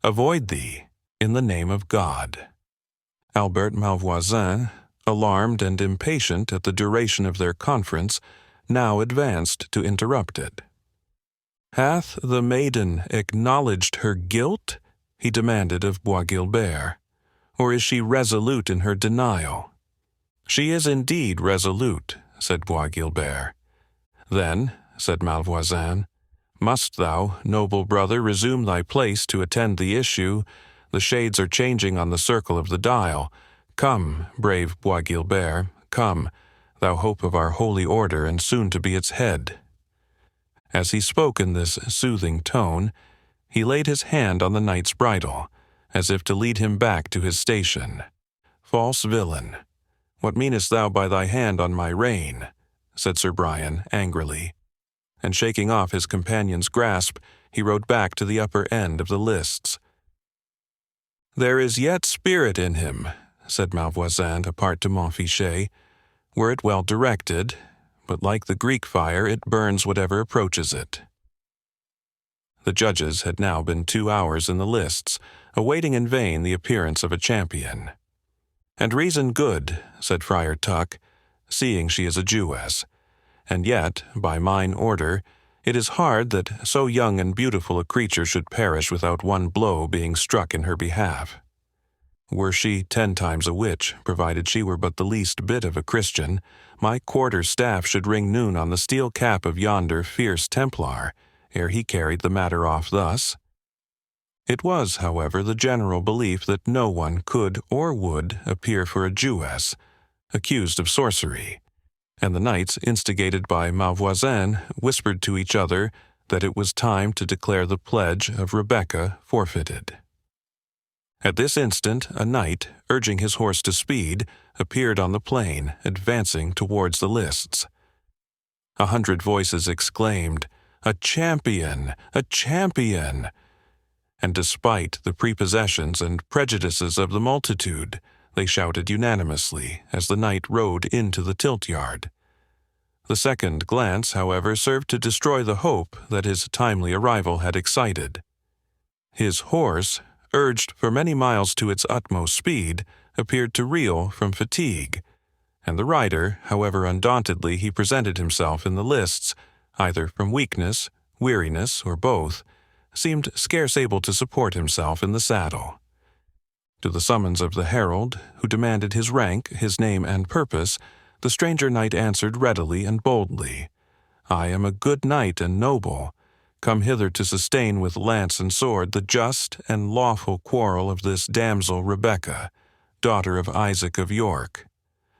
A: Avoid thee, in the name of God." Albert Malvoisin, alarmed and impatient at the duration of their conference, now advanced to interrupt it. "Hath the maiden acknowledged her guilt?" he demanded of Bois Guilbert. "Or is she resolute in her denial?" "She is indeed resolute," said Bois Guilbert. "Then," said Malvoisin, "must thou, noble brother, resume thy place to attend the issue. The shades are changing on the circle of the dial. Come, brave Bois Guilbert, come, thou hope of our holy order and soon to be its head." As he spoke in this soothing tone, he laid his hand on the knight's bridle, as if to lead him back to his station. "False villain, what meanest thou by thy hand on my rein?" said Sir Brian angrily, and shaking off his companion's grasp, he rode back to the upper end of the lists. "There is yet spirit in him," said Malvoisin apart to Montfichet, "were it well directed, but like the Greek fire, it burns whatever approaches it." The judges had now been 2 hours in the lists, awaiting in vain the appearance of a champion. "And reason good," said Friar Tuck, "seeing she is a Jewess. And yet, by mine order, it is hard that so young and beautiful a creature should perish without one blow being struck in her behalf. Were she 10 times a witch, provided she were but the least bit of a Christian, my quarter staff should ring noon on the steel cap of yonder fierce Templar, ere he carried the matter off thus." It was, however, the general belief that no one could or would appear for a Jewess, accused of sorcery, and the knights, instigated by Malvoisin, whispered to each other that it was time to declare the pledge of Rebecca forfeited. At this instant, a knight, urging his horse to speed, appeared on the plain, advancing towards the lists. 100 voices exclaimed, "A champion! A champion!" And despite the prepossessions and prejudices of the multitude, they shouted unanimously as the knight rode into the tilt-yard. The second glance, however, served to destroy the hope that his timely arrival had excited. His horse, urged for many miles to its utmost speed, appeared to reel from fatigue, and the rider, however undauntedly he presented himself in the lists, either from weakness, weariness, or both, seemed scarce able to support himself in the saddle. To the summons of the herald, who demanded his rank, his name, and purpose, the stranger knight answered readily and boldly, "I am a good knight and noble, come hither to sustain with lance and sword the just and lawful quarrel of this damsel Rebecca, daughter of Isaac of York,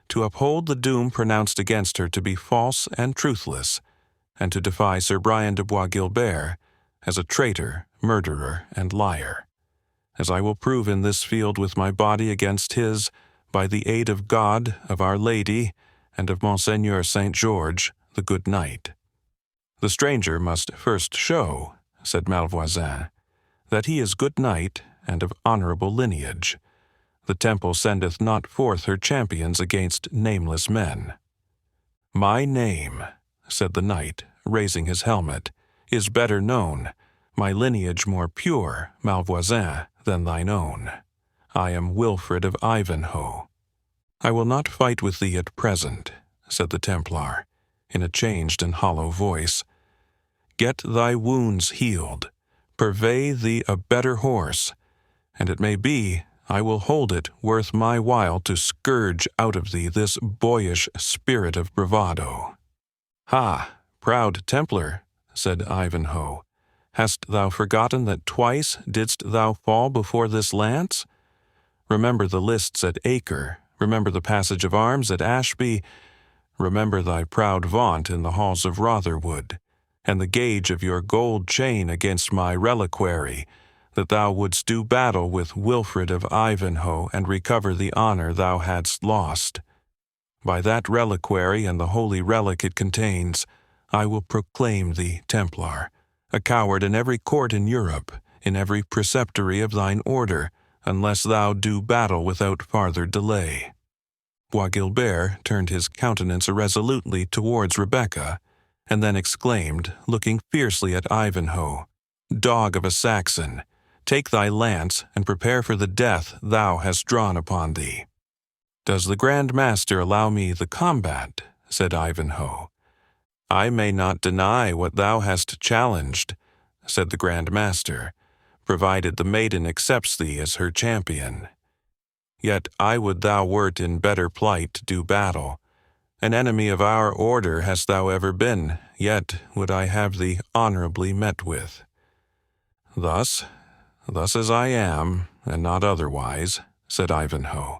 A: to uphold the doom pronounced against her to be false and truthless, and to defy Sir Brian de Bois Guilbert as a traitor, murderer, and liar, as I will prove in this field with my body against his, by the aid of God, of Our Lady, and of Monseigneur Saint George, the good knight. The stranger must first show," said Malvoisin, "that he is good knight and of honorable lineage. The temple sendeth not forth her champions against nameless men." "My name," said the knight, raising his helmet, "is better known, my lineage more pure, Malvoisin, than thine own. I am Wilfred of Ivanhoe." "I will not fight with thee at present," said the Templar, in a changed and hollow voice. "Get thy wounds healed, purvey thee a better horse, and it may be I will hold it worth my while to scourge out of thee this boyish spirit of bravado." "Ha, proud Templar," said Ivanhoe, "hast thou forgotten that twice didst thou fall before this lance? Remember the lists at Acre, remember the passage of arms at Ashby, remember thy proud vaunt in the halls of Rotherwood, and the gage of your gold chain against my reliquary, that thou wouldst do battle with Wilfred of Ivanhoe and recover the honor thou hadst lost. By that reliquary and the holy relic it contains, I will proclaim thee Templar, a coward in every court in Europe, in every preceptory of thine order, unless thou do battle without farther delay." Bois Guilbert turned his countenance irresolutely towards Rebecca, and then exclaimed, looking fiercely at Ivanhoe, "Dog of a Saxon, take thy lance and prepare for the death thou hast drawn upon thee." "Does the Grand Master allow me the combat?" said Ivanhoe. "I may not deny what thou hast challenged," said the Grand Master, "provided the maiden accepts thee as her champion. Yet I would thou wert in better plight to do battle. An enemy of our order hast thou ever been, yet would I have thee honorably met with. Thus as I am, and not otherwise," said Ivanhoe.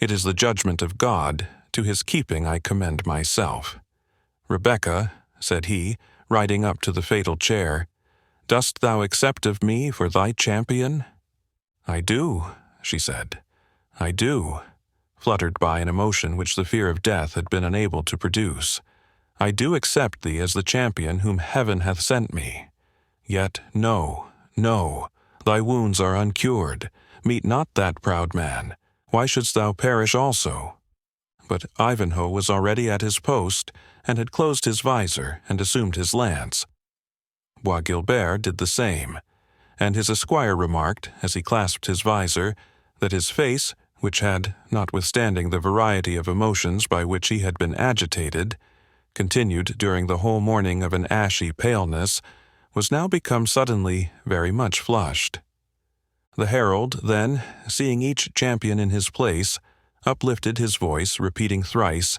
A: "It is the judgment of God, to his keeping I commend myself. Rebecca," said he, riding up to the fatal chair, "dost thou accept of me for thy champion?" "I do," she said. "I do," fluttered by an emotion which the fear of death had been unable to produce. "I do accept thee as the champion whom heaven hath sent me. Yet no, thy wounds are uncured. Meet not that proud man. Why shouldst thou perish also?" But Ivanhoe was already at his post, and had closed his visor and assumed his lance. Bois Guilbert did the same, and his esquire remarked, as he clasped his visor, that his face, which had, notwithstanding the variety of emotions by which he had been agitated, continued during the whole morning of an ashy paleness, was now become suddenly very much flushed. The herald, then, seeing each champion in his place, uplifted his voice, repeating thrice,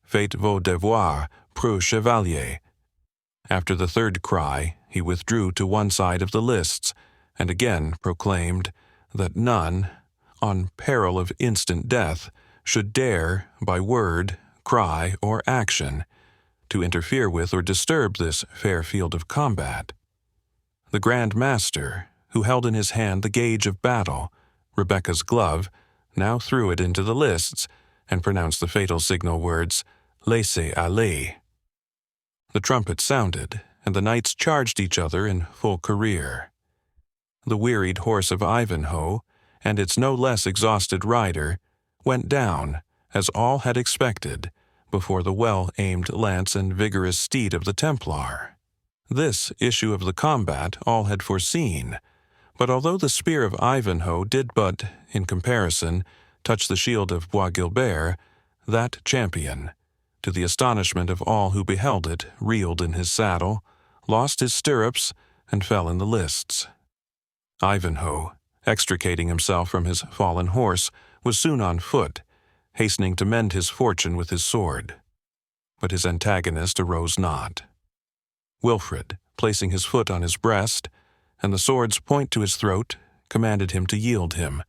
A: "Faites vos devoirs, preux chevalier." After the third cry, he withdrew to one side of the lists, and again proclaimed that none, on peril of instant death, should dare, by word, cry, or action, to interfere with or disturb this fair field of combat. The Grand Master, who held in his hand the gauge of battle, Rebecca's glove, now threw it into the lists and pronounced the fatal signal words, "Laissez-aller." The trumpet sounded, and the knights charged each other in full career. The wearied horse of Ivanhoe, and its no less exhausted rider, went down, as all had expected, before the well-aimed lance and vigorous steed of the Templar. This issue of the combat all had foreseen, but although the spear of Ivanhoe did but, in comparison, touch the shield of Bois Guilbert, that champion, to the astonishment of all who beheld it, reeled in his saddle, lost his stirrups, and fell in the lists. Ivanhoe, extricating himself from his fallen horse, was soon on foot, hastening to mend his fortune with his sword. But his antagonist arose not. Wilfred, placing his foot on his breast, and the sword's point to his throat, commanded him to yield him,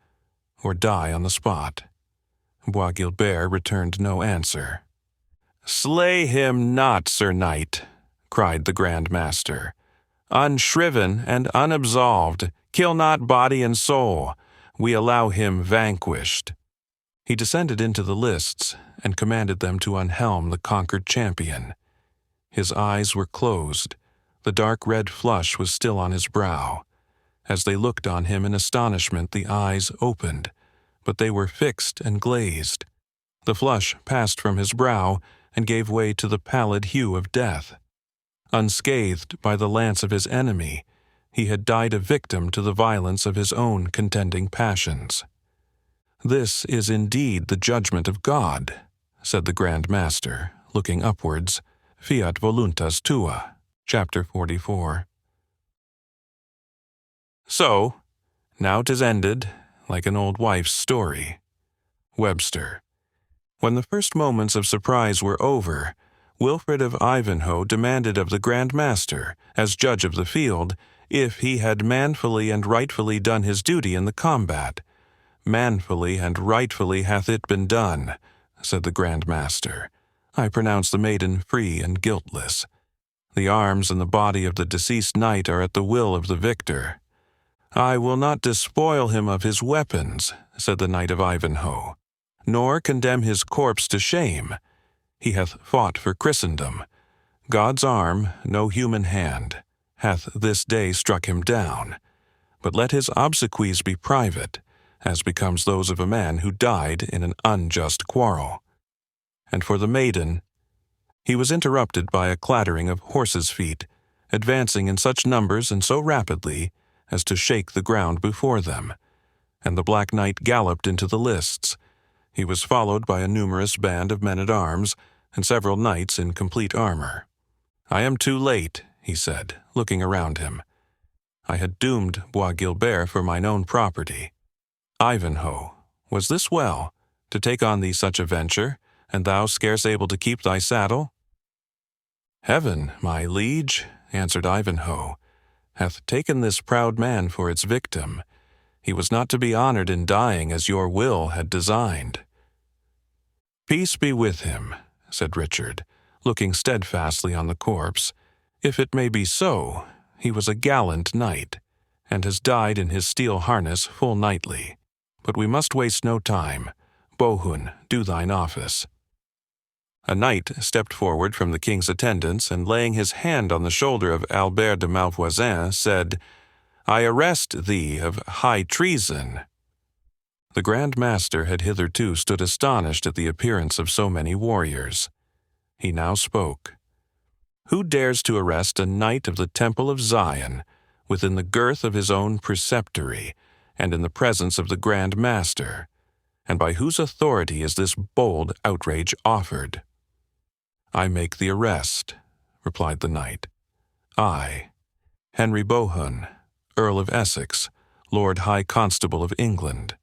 A: or die on the spot. Bois Guilbert returned no answer. "Slay him not, Sir Knight," cried the Grand Master. "Unshriven and unabsolved, kill not body and soul. We allow him vanquished." He descended into the lists and commanded them to unhelm the conquered champion. His eyes were closed. The dark red flush was still on his brow. As they looked on him in astonishment, the eyes opened, but they were fixed and glazed. The flush passed from his brow and gave way to the pallid hue of death. Unscathed by the lance of his enemy, he had died a victim to the violence of his own contending passions. "This is indeed the judgment of God," said the Grand Master, looking upwards, Fiat voluntas tua, chapter 44. So, now 'tis ended, like an old wife's story. Webster. When the first moments of surprise were over, Wilfred of Ivanhoe demanded of the Grand Master, as judge of the field, if he had manfully and rightfully done his duty in the combat. "Manfully and rightfully hath it been done," said the Grand Master. "I pronounce the maiden free and guiltless. The arms and the body of the deceased knight are at the will of the victor." "I will not despoil him of his weapons," said the Knight of Ivanhoe, "nor condemn his corpse to shame. He hath fought for Christendom. God's arm, no human hand, hath this day struck him down. But let his obsequies be private, as becomes those of a man who died in an unjust quarrel. And for the maiden—" He was interrupted by a clattering of horses' feet, advancing in such numbers and so rapidly as to shake the ground before them, and the Black Knight galloped into the lists. He was followed by a numerous band of men-at-arms and several knights in complete armor. "I am too late," he said, looking around him. "I had doomed Bois Guilbert for mine own property. Ivanhoe, was this well, to take on thee such a venture, and thou scarce able to keep thy saddle?" "Heaven, my liege," answered Ivanhoe, "hath taken this proud man for its victim. He was not to be honored in dying as your will had designed." "Peace be with him," said Richard, looking steadfastly on the corpse. "If it may be so, he was a gallant knight, and has died in his steel harness full knightly. But we must waste no time. Bohun, do thine office." A knight stepped forward from the king's attendants, and laying his hand on the shoulder of Albert de Malvoisin, said, "I arrest thee of high treason." The Grand Master had hitherto stood astonished at the appearance of so many warriors. He now spoke. "Who dares to arrest a knight of the Temple of Zion, within the girth of his own preceptory, and in the presence of the Grand Master? And by whose authority is this bold outrage offered?" "I make the arrest," replied the knight. "I, Henry Bohun, Earl of Essex, Lord High Constable of England."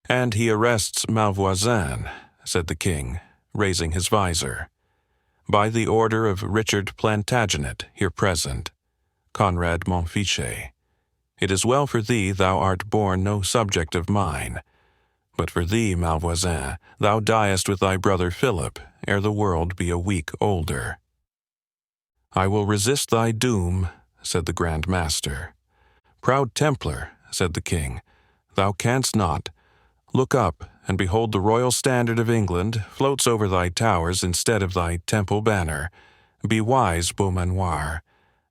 A: "And he arrests Malvoisin," said the king, raising his visor. "By the order of Richard Plantagenet, here present, Conrad Montfichet, It is well for thee thou art born no subject of mine. But for thee, Malvoisin, thou diest with thy brother Philip, ere the world be a week older." "I will resist thy doom," said the Grand Master. "Proud Templar," said the king, "thou canst not. Look up, and behold the royal standard of England floats over thy towers instead of thy temple banner. Be wise, Beaumanoir,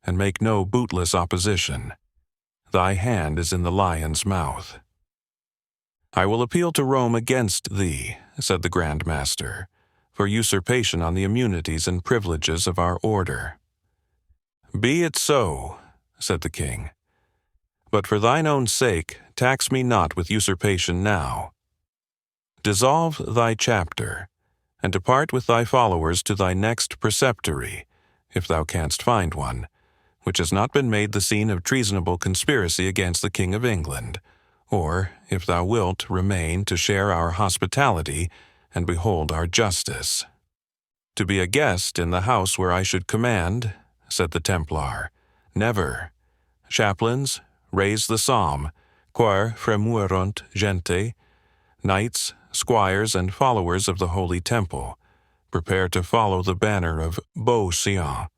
A: and make no bootless opposition. Thy hand is in the lion's mouth." "I will appeal to Rome against thee," said the Grand Master, "for usurpation on the immunities and privileges of our order." "Be it so," said the king. "But for thine own sake, tax me not with usurpation now. Dissolve thy chapter, and depart with thy followers to thy next preceptory, if thou canst find one, which has not been made the scene of treasonable conspiracy against the King of England, or, if thou wilt, remain to share our hospitality and behold our justice." "To be a guest in the house where I should command," said the Templar, "never. Chaplains, raise the psalm, quare fremuerunt gente. Knights, squires, and followers of the Holy Temple, prepare to follow the banner of Beauseant."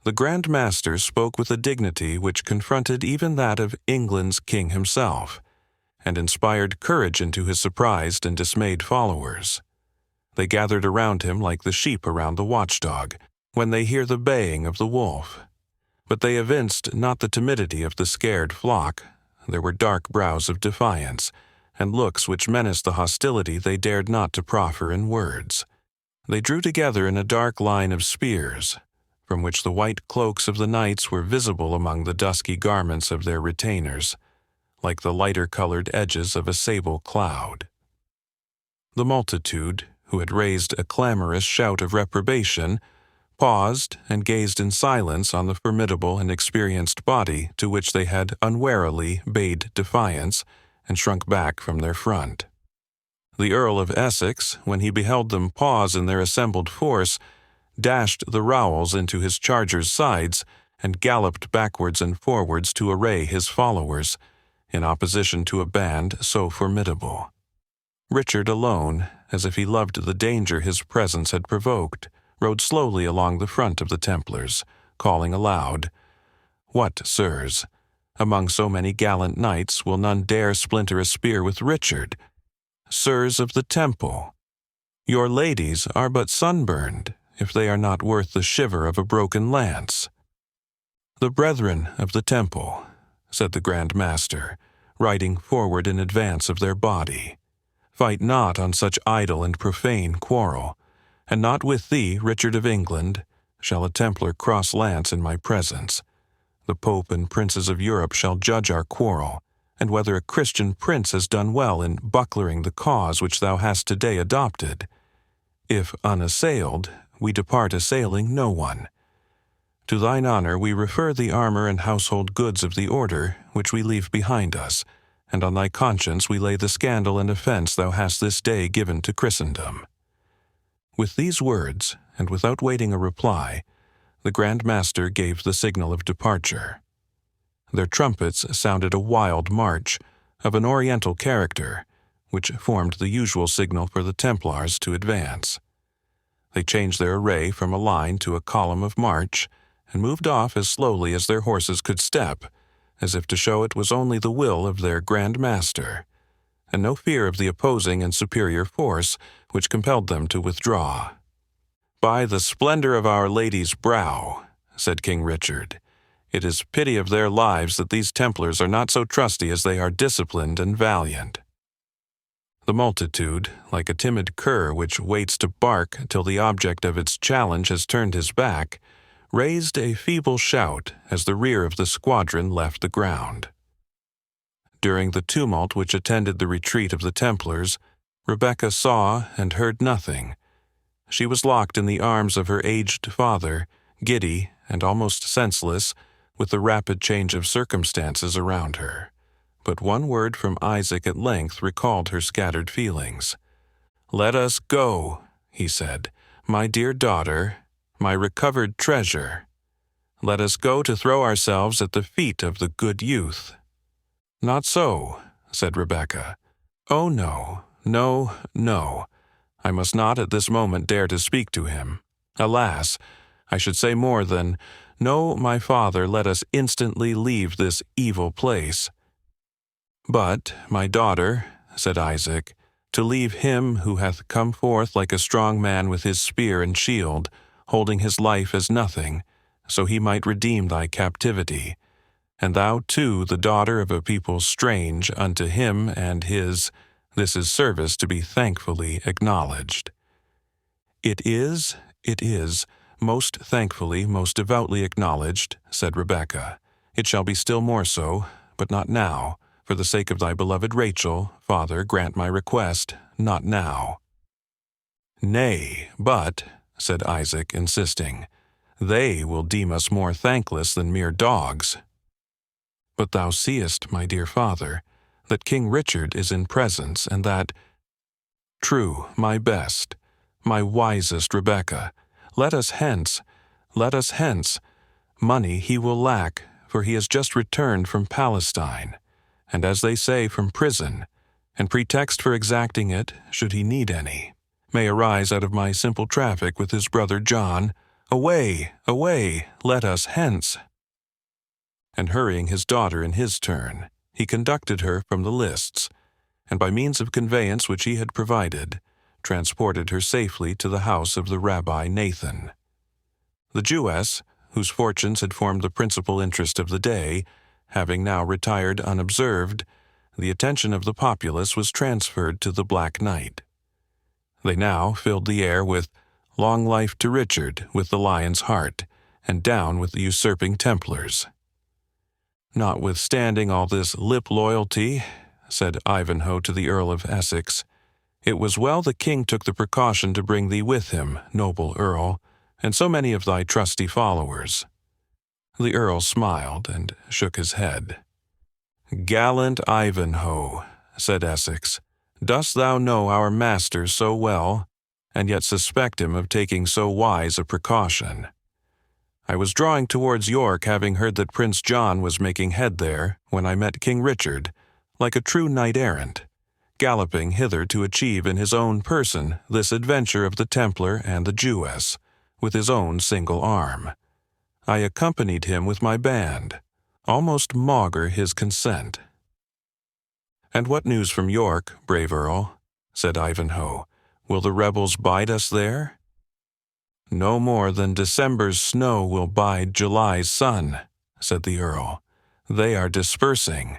A: The Grand Master spoke with a dignity which confronted even that of England's king himself, and inspired courage into his surprised and dismayed followers. They gathered around him like the sheep around the watchdog, when they hear the baying of the wolf. But they evinced not the timidity of the scared flock. There were dark brows of defiance, and looks which menaced the hostility they dared not to proffer in words. They drew together in a dark line of spears, from which the white cloaks of the knights were visible among the dusky garments of their retainers, like the lighter-colored edges of a sable cloud. The multitude, who had raised a clamorous shout of reprobation, paused and gazed in silence on the formidable and experienced body to which they had unwarily bade defiance and shrunk back from their front. The Earl of Essex, when he beheld them pause in their assembled force, dashed the rowels into his charger's sides and galloped backwards and forwards to array his followers, in opposition to a band so formidable. Richard alone, as if he loved the danger his presence had provoked, rode slowly along the front of the Templars, calling aloud, "What, sirs? Among so many gallant knights will none dare splinter a spear with Richard? Sirs of the Temple, your ladies are but sunburned, if they are not worth the shiver of a broken lance." "The brethren of the Temple," said the Grand Master, riding forward in advance of their body, "fight not on such idle and profane quarrel, and not with thee, Richard of England, shall a Templar cross lance in my presence. The Pope and princes of Europe shall judge our quarrel, and whether a Christian prince has done well in bucklering the cause which thou hast today adopted. If unassailed, we depart assailing no one. To thine honor we refer the armor and household goods of the order, which we leave behind us, and on thy conscience we lay the scandal and offense thou hast this day given to Christendom." With these words, and without waiting a reply, the Grand Master gave the signal of departure. Their trumpets sounded a wild march, of an oriental character, which formed the usual signal for the Templars to advance. They changed their array from a line to a column of march, and moved off as slowly as their horses could step, as if to show it was only the will of their Grand Master, and no fear of the opposing and superior force which compelled them to withdraw. "By the splendor of Our Lady's brow," said King Richard, "it is pity of their lives that these Templars are not so trusty as they are disciplined and valiant." The multitude, like a timid cur which waits to bark till the object of its challenge has turned his back, raised a feeble shout as the rear of the squadron left the ground. During the tumult which attended the retreat of the Templars, Rebecca saw and heard nothing. She was locked in the arms of her aged father, giddy and almost senseless with the rapid change of circumstances around her. But one word from Isaac at length recalled her scattered feelings. "Let us go," he said, "my dear daughter, my recovered treasure. Let us go to throw ourselves at the feet of the good youth." "Not so," said Rebecca. "Oh, no, no, no. I must not at this moment dare to speak to him. Alas, I should say more than, no, my father, let us instantly leave this evil place. But, my daughter, said Isaac, to leave him who hath come forth like a strong man with his spear and shield, holding his life as nothing, so he might redeem thy captivity, and thou too the daughter of a people strange unto him and his, this is service to be thankfully acknowledged. It is, most thankfully, most devoutly acknowledged, said Rebecca. It shall be still more so, but not now. For the sake of thy beloved Rachel, Father, grant my request, not now. Nay, but, said Isaac, insisting, they will deem us more thankless than mere dogs. But thou seest, my dear father, that King Richard is in presence, and that— True, my best, my wisest Rebecca, let us hence. Money he will lack, for he has just returned from Palestine, and as they say, from prison, and pretext for exacting it, should he need any, may arise out of my simple traffic with his brother John. Away, away, let us hence. And hurrying his daughter in his turn, he conducted her from the lists, and by means of conveyance which he had provided, transported her safely to the house of the Rabbi Nathan. The Jewess, whose fortunes had formed the principal interest of the day, having now retired unobserved, the attention of the populace was transferred to the Black Knight. They now filled the air with "Long life to Richard" with the Lion's Heart, and "Down with the usurping Templars." Notwithstanding all this lip loyalty, said Ivanhoe to the Earl of Essex, it was well the king took the precaution to bring thee with him, noble Earl, and so many of thy trusty followers. The Earl smiled and shook his head. "Gallant Ivanhoe," said Essex, "dost thou know our master so well, and yet suspect him of taking so wise a precaution? I was drawing towards York, having heard that Prince John was making head there, when I met King Richard, like a true knight-errant, galloping hither to achieve in his own person this adventure of the Templar and the Jewess, with his own single arm. I accompanied him with my band, almost maugre his consent." "And what news from York, brave Earl?" said Ivanhoe. "Will the rebels bide us there?" "No more than December's snow will bide July's sun," said the Earl. "They are dispersing,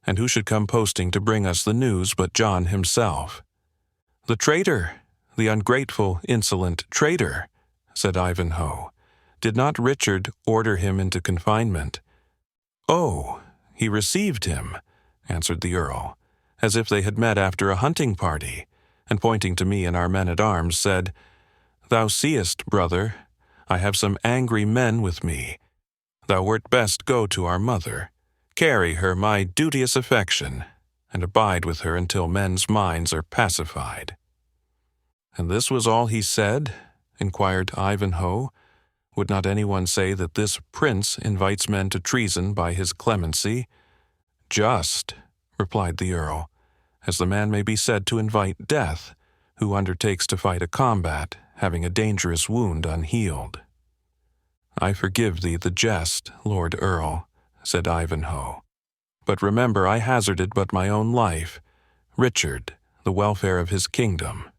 A: and who should come posting to bring us the news but John himself?" "The traitor, the ungrateful, insolent traitor," said Ivanhoe. "Did not Richard order him into confinement?" "Oh, he received him," answered the Earl, as if they had met after a hunting party, and pointing to me and our men-at-arms, said, "Thou seest, brother, I have some angry men with me. Thou wert best go to our mother, carry her my duteous affection, and abide with her until men's minds are pacified." "And this was all he said?" inquired Ivanhoe. "Would not anyone say that this prince invites men to treason by his clemency?" "Just," replied the Earl, "as the man may be said to invite death, who undertakes to fight a combat, having a dangerous wound unhealed." "I forgive thee the jest, Lord Earl," said Ivanhoe. "But remember I hazarded but my own life, Richard, the welfare of his kingdom."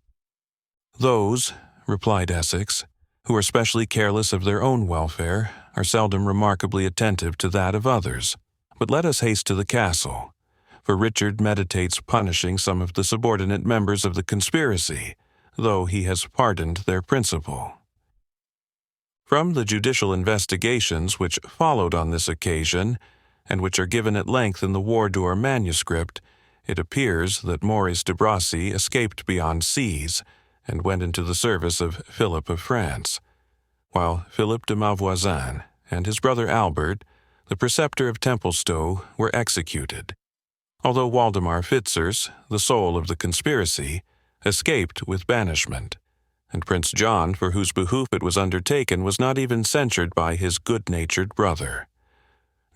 A: "Those," replied Essex, "who are specially careless of their own welfare, are seldom remarkably attentive to that of others. But let us haste to the castle, for Richard meditates punishing some of the subordinate members of the conspiracy, though he has pardoned their principal." From the judicial investigations which followed on this occasion, and which are given at length in the Wardour manuscript, it appears that Maurice de Bracy escaped beyond seas, and went into the service of Philip of France, while Philip de Malvoisin and his brother Albert, the preceptor of Templestowe, were executed, although Waldemar Fitzurse, the soul of the conspiracy, escaped with banishment, and Prince John, for whose behoof it was undertaken, was not even censured by his good-natured brother.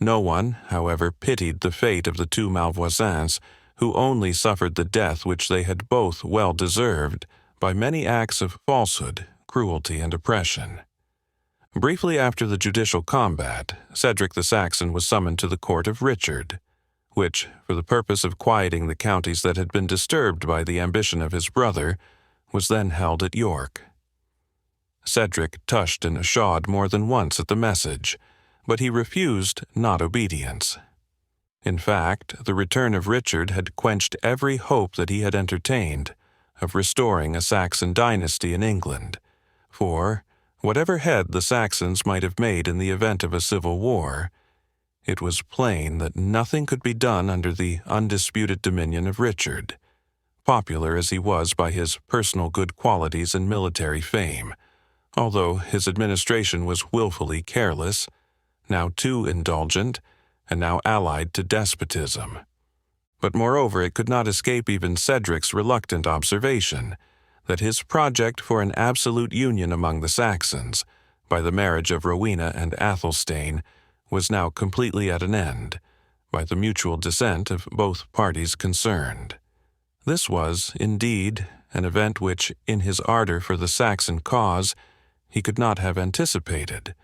A: No one, however, pitied the fate of the two Malvoisins, who only suffered the death which they had both well deserved by many acts of falsehood, cruelty, and oppression. Briefly after the judicial combat, Cedric the Saxon was summoned to the court of Richard, which, for the purpose of quieting the counties that had been disturbed by the ambition of his brother, was then held at York. Cedric tushed and pshawed more than once at the message, but he refused not obedience. In fact, the return of Richard had quenched every hope that he had entertained of restoring a Saxon dynasty in England, for, whatever head the Saxons might have made in the event of a civil war, it was plain that nothing could be done under the undisputed dominion of Richard, popular as he was by his personal good qualities and military fame, although his administration was willfully careless, now too indulgent, and now allied to despotism. But moreover, it could not escape even Cedric's reluctant observation that his project for an absolute union among the Saxons, by the marriage of Rowena and Athelstane, was now completely at an end, by the mutual dissent of both parties concerned. This was, indeed, an event which, in his ardor for the Saxon cause, he could not have anticipated,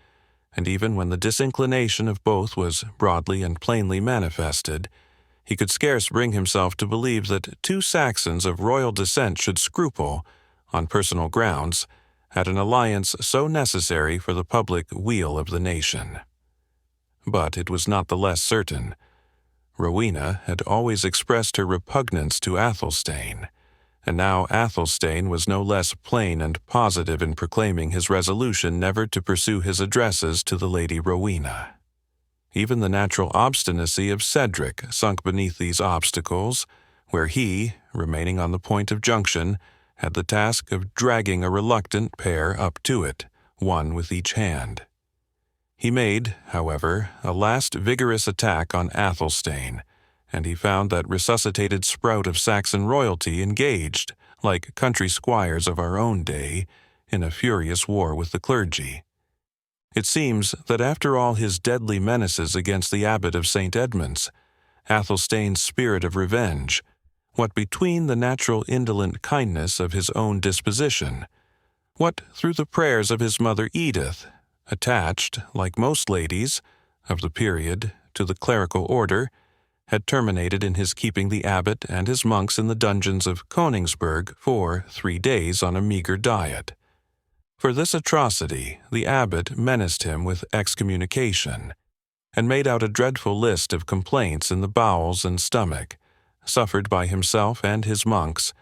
A: and even when the disinclination of both was broadly and plainly manifested, he could scarce bring himself to believe that two Saxons of royal descent should scruple, on personal grounds, at an alliance so necessary for the public weal of the nation. But it was not the less certain. Rowena had always expressed her repugnance to Athelstane, and now Athelstane was no less plain and positive in proclaiming his resolution never to pursue his addresses to the Lady Rowena. Even the natural obstinacy of Cedric sunk beneath these obstacles, where he, remaining on the point of junction, had the task of dragging a reluctant pair up to it, one with each hand. He made, however, a last vigorous attack on Athelstane, and he found that resuscitated sprout of Saxon royalty engaged, like country squires of our own day, in a furious war with the clergy. It seems that after all his deadly menaces against the abbot of St. Edmund's, Athelstane's spirit of revenge, what between the natural indolent kindness of his own disposition, what through the prayers of his mother Edith, attached, like most ladies of the period, to the clerical order, had terminated in his keeping the abbot and his monks in the dungeons of Königsberg for 3 days on a meager diet. For this atrocity, the abbot menaced him with excommunication, and made out a dreadful list of complaints in the bowels and stomach, suffered by himself and his monks,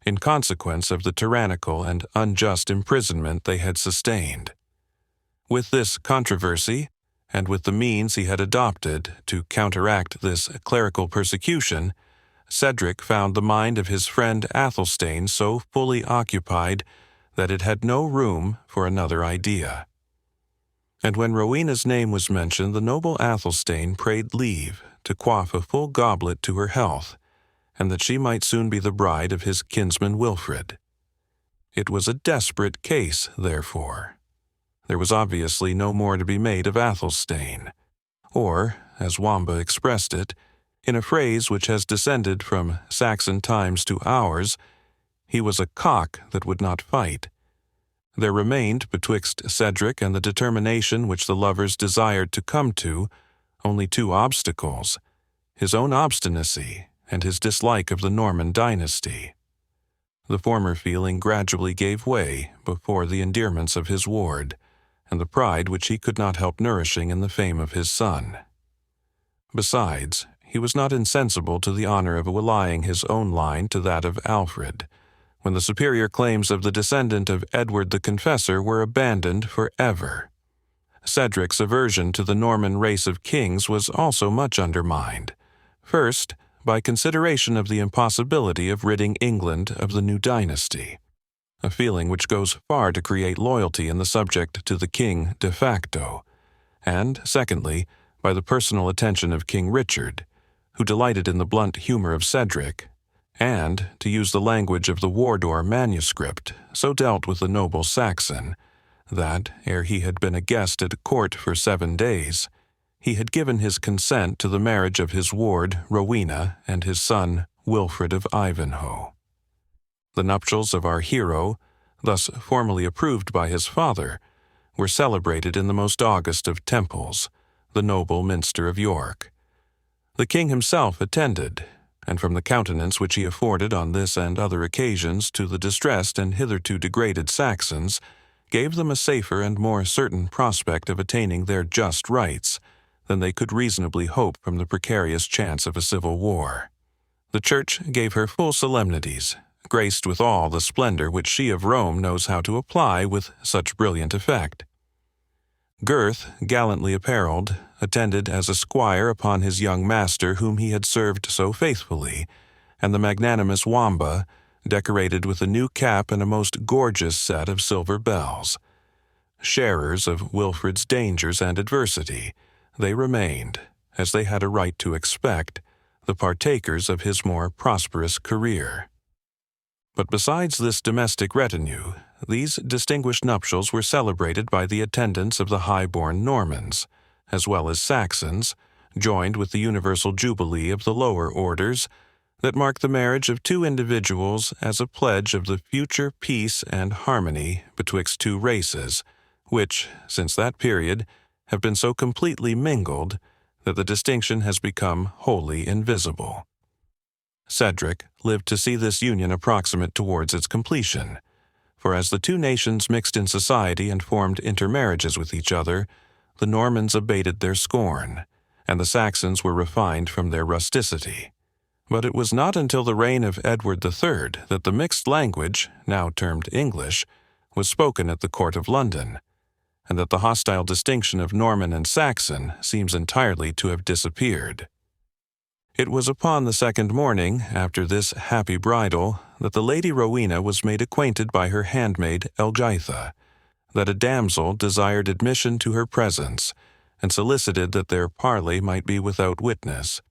A: in consequence of the tyrannical and unjust imprisonment they had sustained. With this controversy, and with the means he had adopted to counteract this clerical persecution, Cedric found the mind of his friend Athelstane so fully occupied that it had no room for another idea. And when Rowena's name was mentioned, the noble Athelstane prayed leave to quaff a full goblet to her health, and that she might soon be the bride of his kinsman Wilfred. It was a desperate case, therefore. There was obviously no more to be made of Athelstane, or, as Wamba expressed it, in a phrase which has descended from Saxon times to ours, he was a cock that would not fight. There remained betwixt Cedric and the determination which the lovers desired to come to only 2 obstacles, his own obstinacy and his dislike of the Norman dynasty. The former feeling gradually gave way before the endearments of his ward, and the pride which he could not help nourishing in the fame of his son. Besides, he was not insensible to the honor of allying his own line to that of Alfred, when the superior claims of the descendant of Edward the Confessor were abandoned forever. Cedric's aversion to the Norman race of kings was also much undermined, first, by consideration of the impossibility of ridding England of the new dynasty, a feeling which goes far to create loyalty in the subject to the king de facto, and, secondly, by the personal attention of King Richard, who delighted in the blunt humor of Cedric, and, to use the language of the Wardour manuscript, so dealt with the noble Saxon, that, ere he had been a guest at court for 7 days, he had given his consent to the marriage of his ward, Rowena, and his son, Wilfred of Ivanhoe. The nuptials of our hero, thus formally approved by his father, were celebrated in the most august of temples, the noble minster of York. The king himself attended, and from the countenance which he afforded on this and other occasions to the distressed and hitherto degraded Saxons, gave them a safer and more certain prospect of attaining their just rights than they could reasonably hope from the precarious chance of a civil war. The Church gave her full solemnities, graced with all the splendor which she of Rome knows how to apply with such brilliant effect. Gurth, gallantly apparelled, attended as a squire upon his young master whom he had served so faithfully, and the magnanimous Wamba, decorated with a new cap and a most gorgeous set of silver bells. Sharers of Wilfred's dangers and adversity, they remained, as they had a right to expect, the partakers of his more prosperous career. But besides this domestic retinue, these distinguished nuptials were celebrated by the attendance of the high-born Normans, as well as Saxons, joined with the universal jubilee of the lower orders, that mark the marriage of two individuals as a pledge of the future peace and harmony betwixt two races, which, since that period, have been so completely mingled that the distinction has become wholly invisible. Cedric lived to see this union approximate towards its completion, for as the two nations mixed in society and formed intermarriages with each other, the Normans abated their scorn, and the Saxons were refined from their rusticity. But it was not until the reign of Edward III that the mixed language, now termed English, was spoken at the court of London, and that the hostile distinction of Norman and Saxon seems entirely to have disappeared. It was upon the second morning after this happy bridal that the Lady Rowena was made acquainted by her handmaid Elgitha, that a damsel desired admission to her presence, and solicited that their parley might be without witness.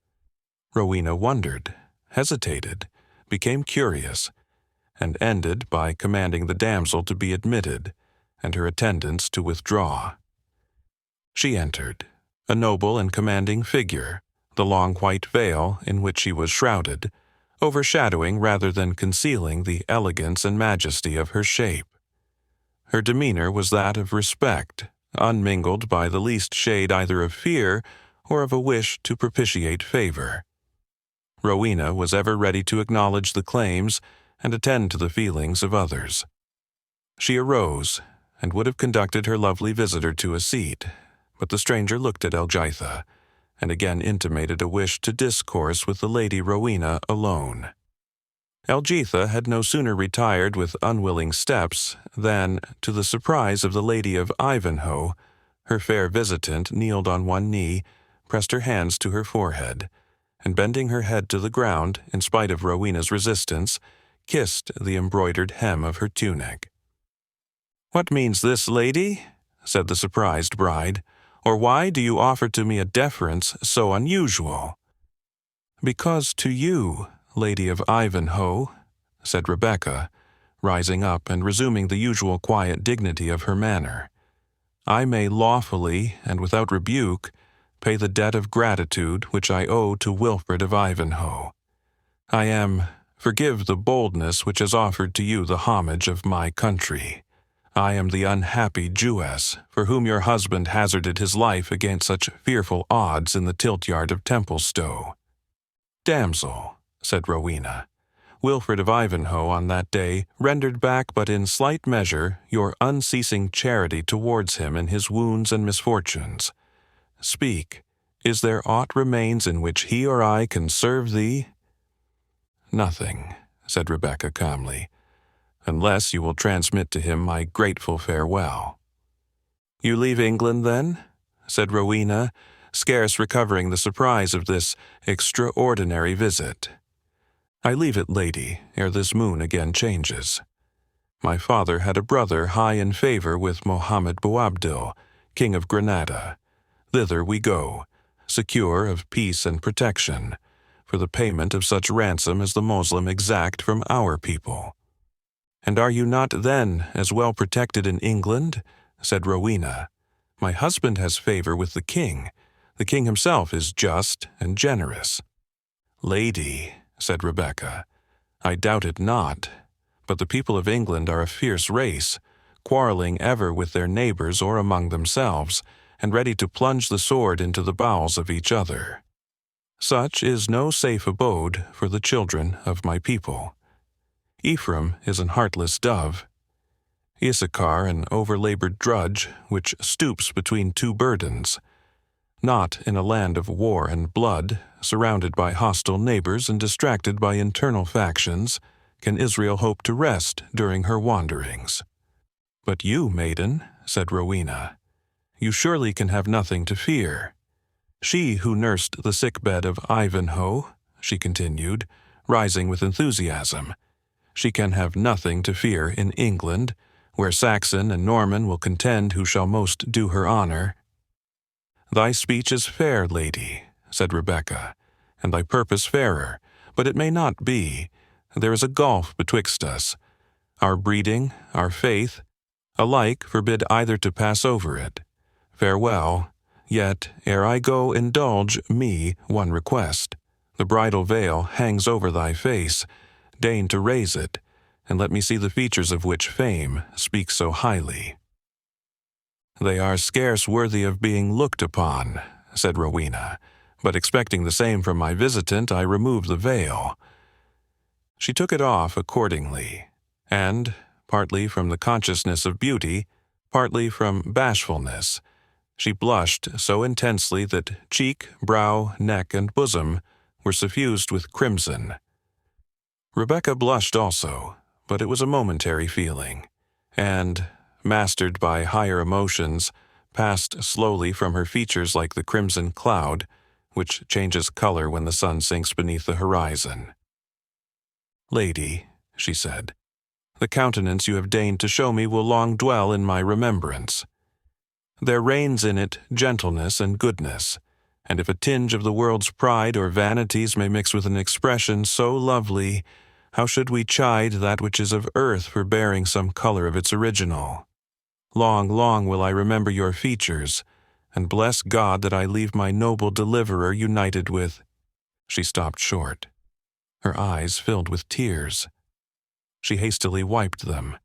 A: Rowena wondered, hesitated, became curious, and ended by commanding the damsel to be admitted, and her attendants to withdraw. She entered, a noble and commanding figure, the long white veil in which she was shrouded, overshadowing rather than concealing the elegance and majesty of her shape. Her demeanor was that of respect, unmingled by the least shade either of fear or of a wish to propitiate favor. Rowena was ever ready to acknowledge the claims and attend to the feelings of others. She arose, and would have conducted her lovely visitor to a seat, but the stranger looked at Elgitha, and again intimated a wish to discourse with the Lady Rowena alone. Elgitha had no sooner retired with unwilling steps than, to the surprise of the Lady of Ivanhoe, her fair visitant kneeled on one knee, pressed her hands to her forehead, and bending her head to the ground, in spite of Rowena's resistance, kissed the embroidered hem of her tunic. "What means this, lady?" said the surprised bride, "or why do you offer to me a deference so unusual?" "Because to you, Lady of Ivanhoe," said Rebecca, rising up and resuming the usual quiet dignity of her manner, "I may lawfully and without rebuke pay the debt of gratitude which I owe to Wilfred of Ivanhoe. I am, forgive the boldness which has offered to you the homage of my country. I am the unhappy Jewess for whom your husband hazarded his life against such fearful odds in the tilt-yard of Templestowe." "Damsel," said Rowena, "Wilfred of Ivanhoe on that day rendered back but in slight measure your unceasing charity towards him in his wounds and misfortunes. Speak, is there aught remains in which he or I can serve thee?" "Nothing," said Rebecca calmly, "unless you will transmit to him my grateful farewell." "You leave England, then?" said Rowena, scarce recovering the surprise of this extraordinary visit. "I leave it, lady, ere this moon again changes. My father had a brother high in favor with Mohammed Boabdil, King of Granada. Thither we go, secure of peace and protection, for the payment of such ransom as the Moslem exact from our people." "And are you not then as well protected in England?" said Rowena. "My husband has favor with the king. The king himself is just and generous." "Lady," said Rebecca, "I doubt it not, but the people of England are a fierce race, quarreling ever with their neighbors or among themselves, and ready to plunge the sword into the bowels of each other. Such is no safe abode for the children of my people. Ephraim is an heartless dove, Issachar an overlabored drudge which stoops between two burdens. Not in a land of war and blood, surrounded by hostile neighbors and distracted by internal factions, can Israel hope to rest during her wanderings." "But you, maiden," said Rowena, "you surely can have nothing to fear. She who nursed the sickbed of Ivanhoe," she continued, rising with enthusiasm, "she can have nothing to fear in England, where Saxon and Norman will contend who shall most do her honor." "Thy speech is fair, lady," said Rebecca, "and thy purpose fairer, but it may not be. There is a gulf betwixt us. Our breeding, our faith, alike forbid either to pass over it. Farewell, yet, ere I go, indulge me one request. The bridal veil hangs over thy face. Deign to raise it, and let me see the features of which fame speaks so highly." "They are scarce worthy of being looked upon," said Rowena, "but expecting the same from my visitant, I removed the veil." She took it off accordingly, and, partly from the consciousness of beauty, partly from bashfulness, she blushed so intensely that cheek, brow, neck, and bosom were suffused with crimson. Rebecca blushed also, but it was a momentary feeling, and, mastered by higher emotions, passed slowly from her features like the crimson cloud, which changes color when the sun sinks beneath the horizon. "Lady," she said, "the countenance you have deigned to show me will long dwell in my remembrance. There reigns in it gentleness and goodness, and if a tinge of the world's pride or vanities may mix with an expression so lovely, how should we chide that which is of earth for bearing some color of its original? Long, long will I remember your features, and bless God that I leave my noble deliverer united with—" She stopped short. Her eyes filled with tears. She hastily wiped them,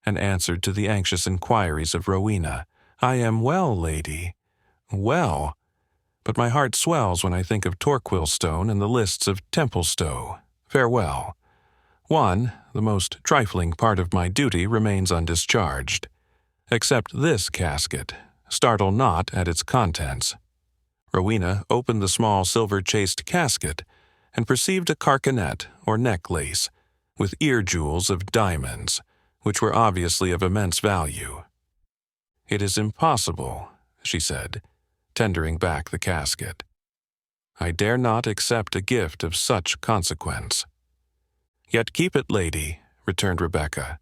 A: and answered to the anxious inquiries of Rowena, "I am well, lady, well, but my heart swells when I think of Torquilstone and the lists of Templestowe. Farewell. One, the most trifling part of my duty, remains undischarged. Accept this casket. Startle not at its contents." Rowena opened the small silver-chased casket and perceived a carcanet or necklace with ear-jewels of diamonds, which were obviously of immense value. "It is impossible," she said, tendering back the casket. "I dare not accept a gift of such consequence." "Yet keep it, lady," returned Rebecca.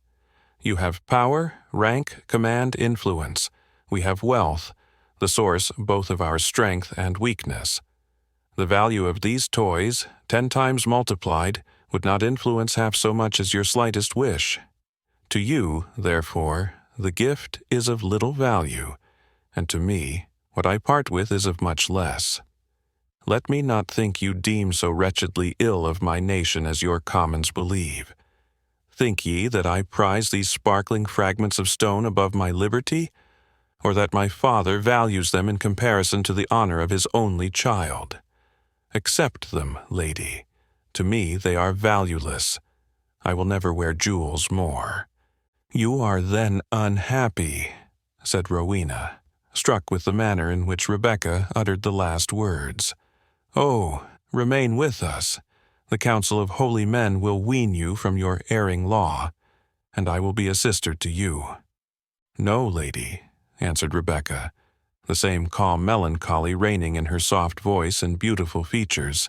A: "You have power, rank, command, influence. We have wealth, the source both of our strength and weakness. The value of these toys, 10 times multiplied, would not influence half so much as your slightest wish. To you, therefore, the gift is of little value, and to me, what I part with is of much less. Let me not think you deem so wretchedly ill of my nation as your commons believe. Think ye that I prize these sparkling fragments of stone above my liberty, or that my father values them in comparison to the honor of his only child? Accept them, lady. To me they are valueless. I will never wear jewels more." "You are then unhappy," said Rowena, struck with the manner in which Rebecca uttered the last words. "Oh, remain with us. The council of holy men will wean you from your erring law, and I will be a sister to you." "No, lady," answered Rebecca, the same calm melancholy reigning in her soft voice and beautiful features.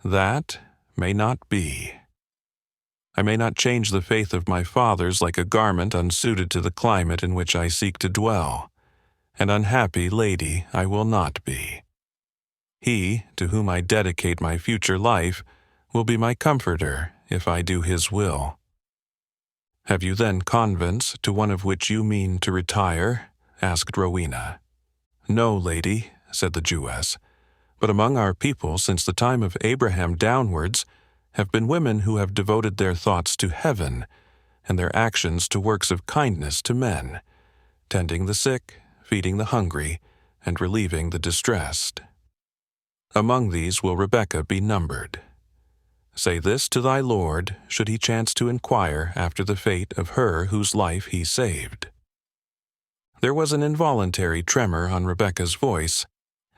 A: "That may not be. I may not change the faith of my fathers like a garment unsuited to the climate in which I seek to dwell, and unhappy, lady, I will not be. He, to whom I dedicate my future life, will be my comforter if I do his will." "Have you then convents to one of which you mean to retire?" asked Rowena. "No, lady," said the Jewess. But among our people since the time of Abraham downwards have been women who have devoted their thoughts to heaven and their actions to works of kindness to men, tending the sick, feeding the hungry, and relieving the distressed. Among these will Rebekah be numbered. Say this to thy Lord, should he chance to inquire after the fate of her whose life he saved." There was an involuntary tremor on Rebekah's voice,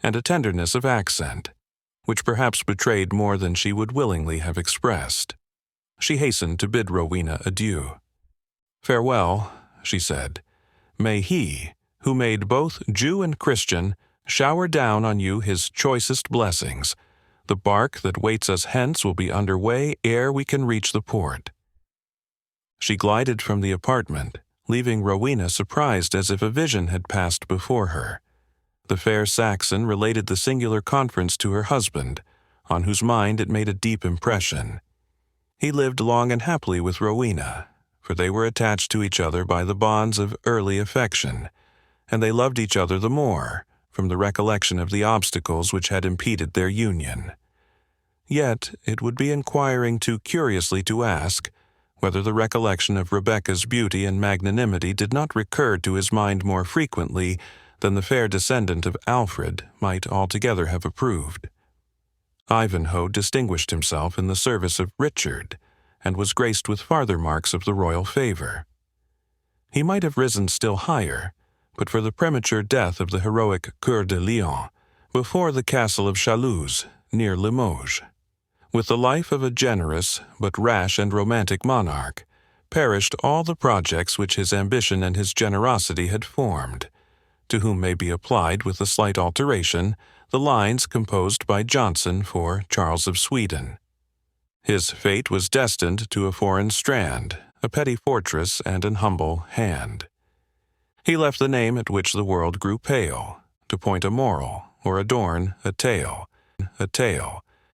A: and a tenderness of accent, which perhaps betrayed more than she would willingly have expressed. She hastened to bid Rowena adieu. "Farewell," she said. "May he, who made both Jew and Christian, shower down on you his choicest blessings. The bark that waits us hence will be under way ere we can reach the port." She glided from the apartment, leaving Rowena surprised as if a vision had passed before her. The fair Saxon related the singular conference to her husband, on whose mind it made a deep impression. He lived long and happily with Rowena, for they were attached to each other by the bonds of early affection, and they loved each other the more from the recollection of the obstacles which had impeded their union. Yet it would be inquiring too curiously to ask whether the recollection of Rebekah's beauty and magnanimity did not recur to his mind more frequently than the fair descendant of Alfred might altogether have approved. Ivanhoe distinguished himself in the service of Richard, and was graced with farther marks of the royal favor. He might have risen still higher, but for the premature death of the heroic Coeur de Lion, before the castle of Chalouse, near Limoges. With the life of a generous but rash and romantic monarch, perished all the projects which his ambition and his generosity had formed, to whom may be applied, with a slight alteration, the lines composed by Johnson for Charles of Sweden. His fate was destined to a foreign strand, a petty fortress, and an humble hand. He left the name at which the world grew pale, to point a moral, or adorn a tale,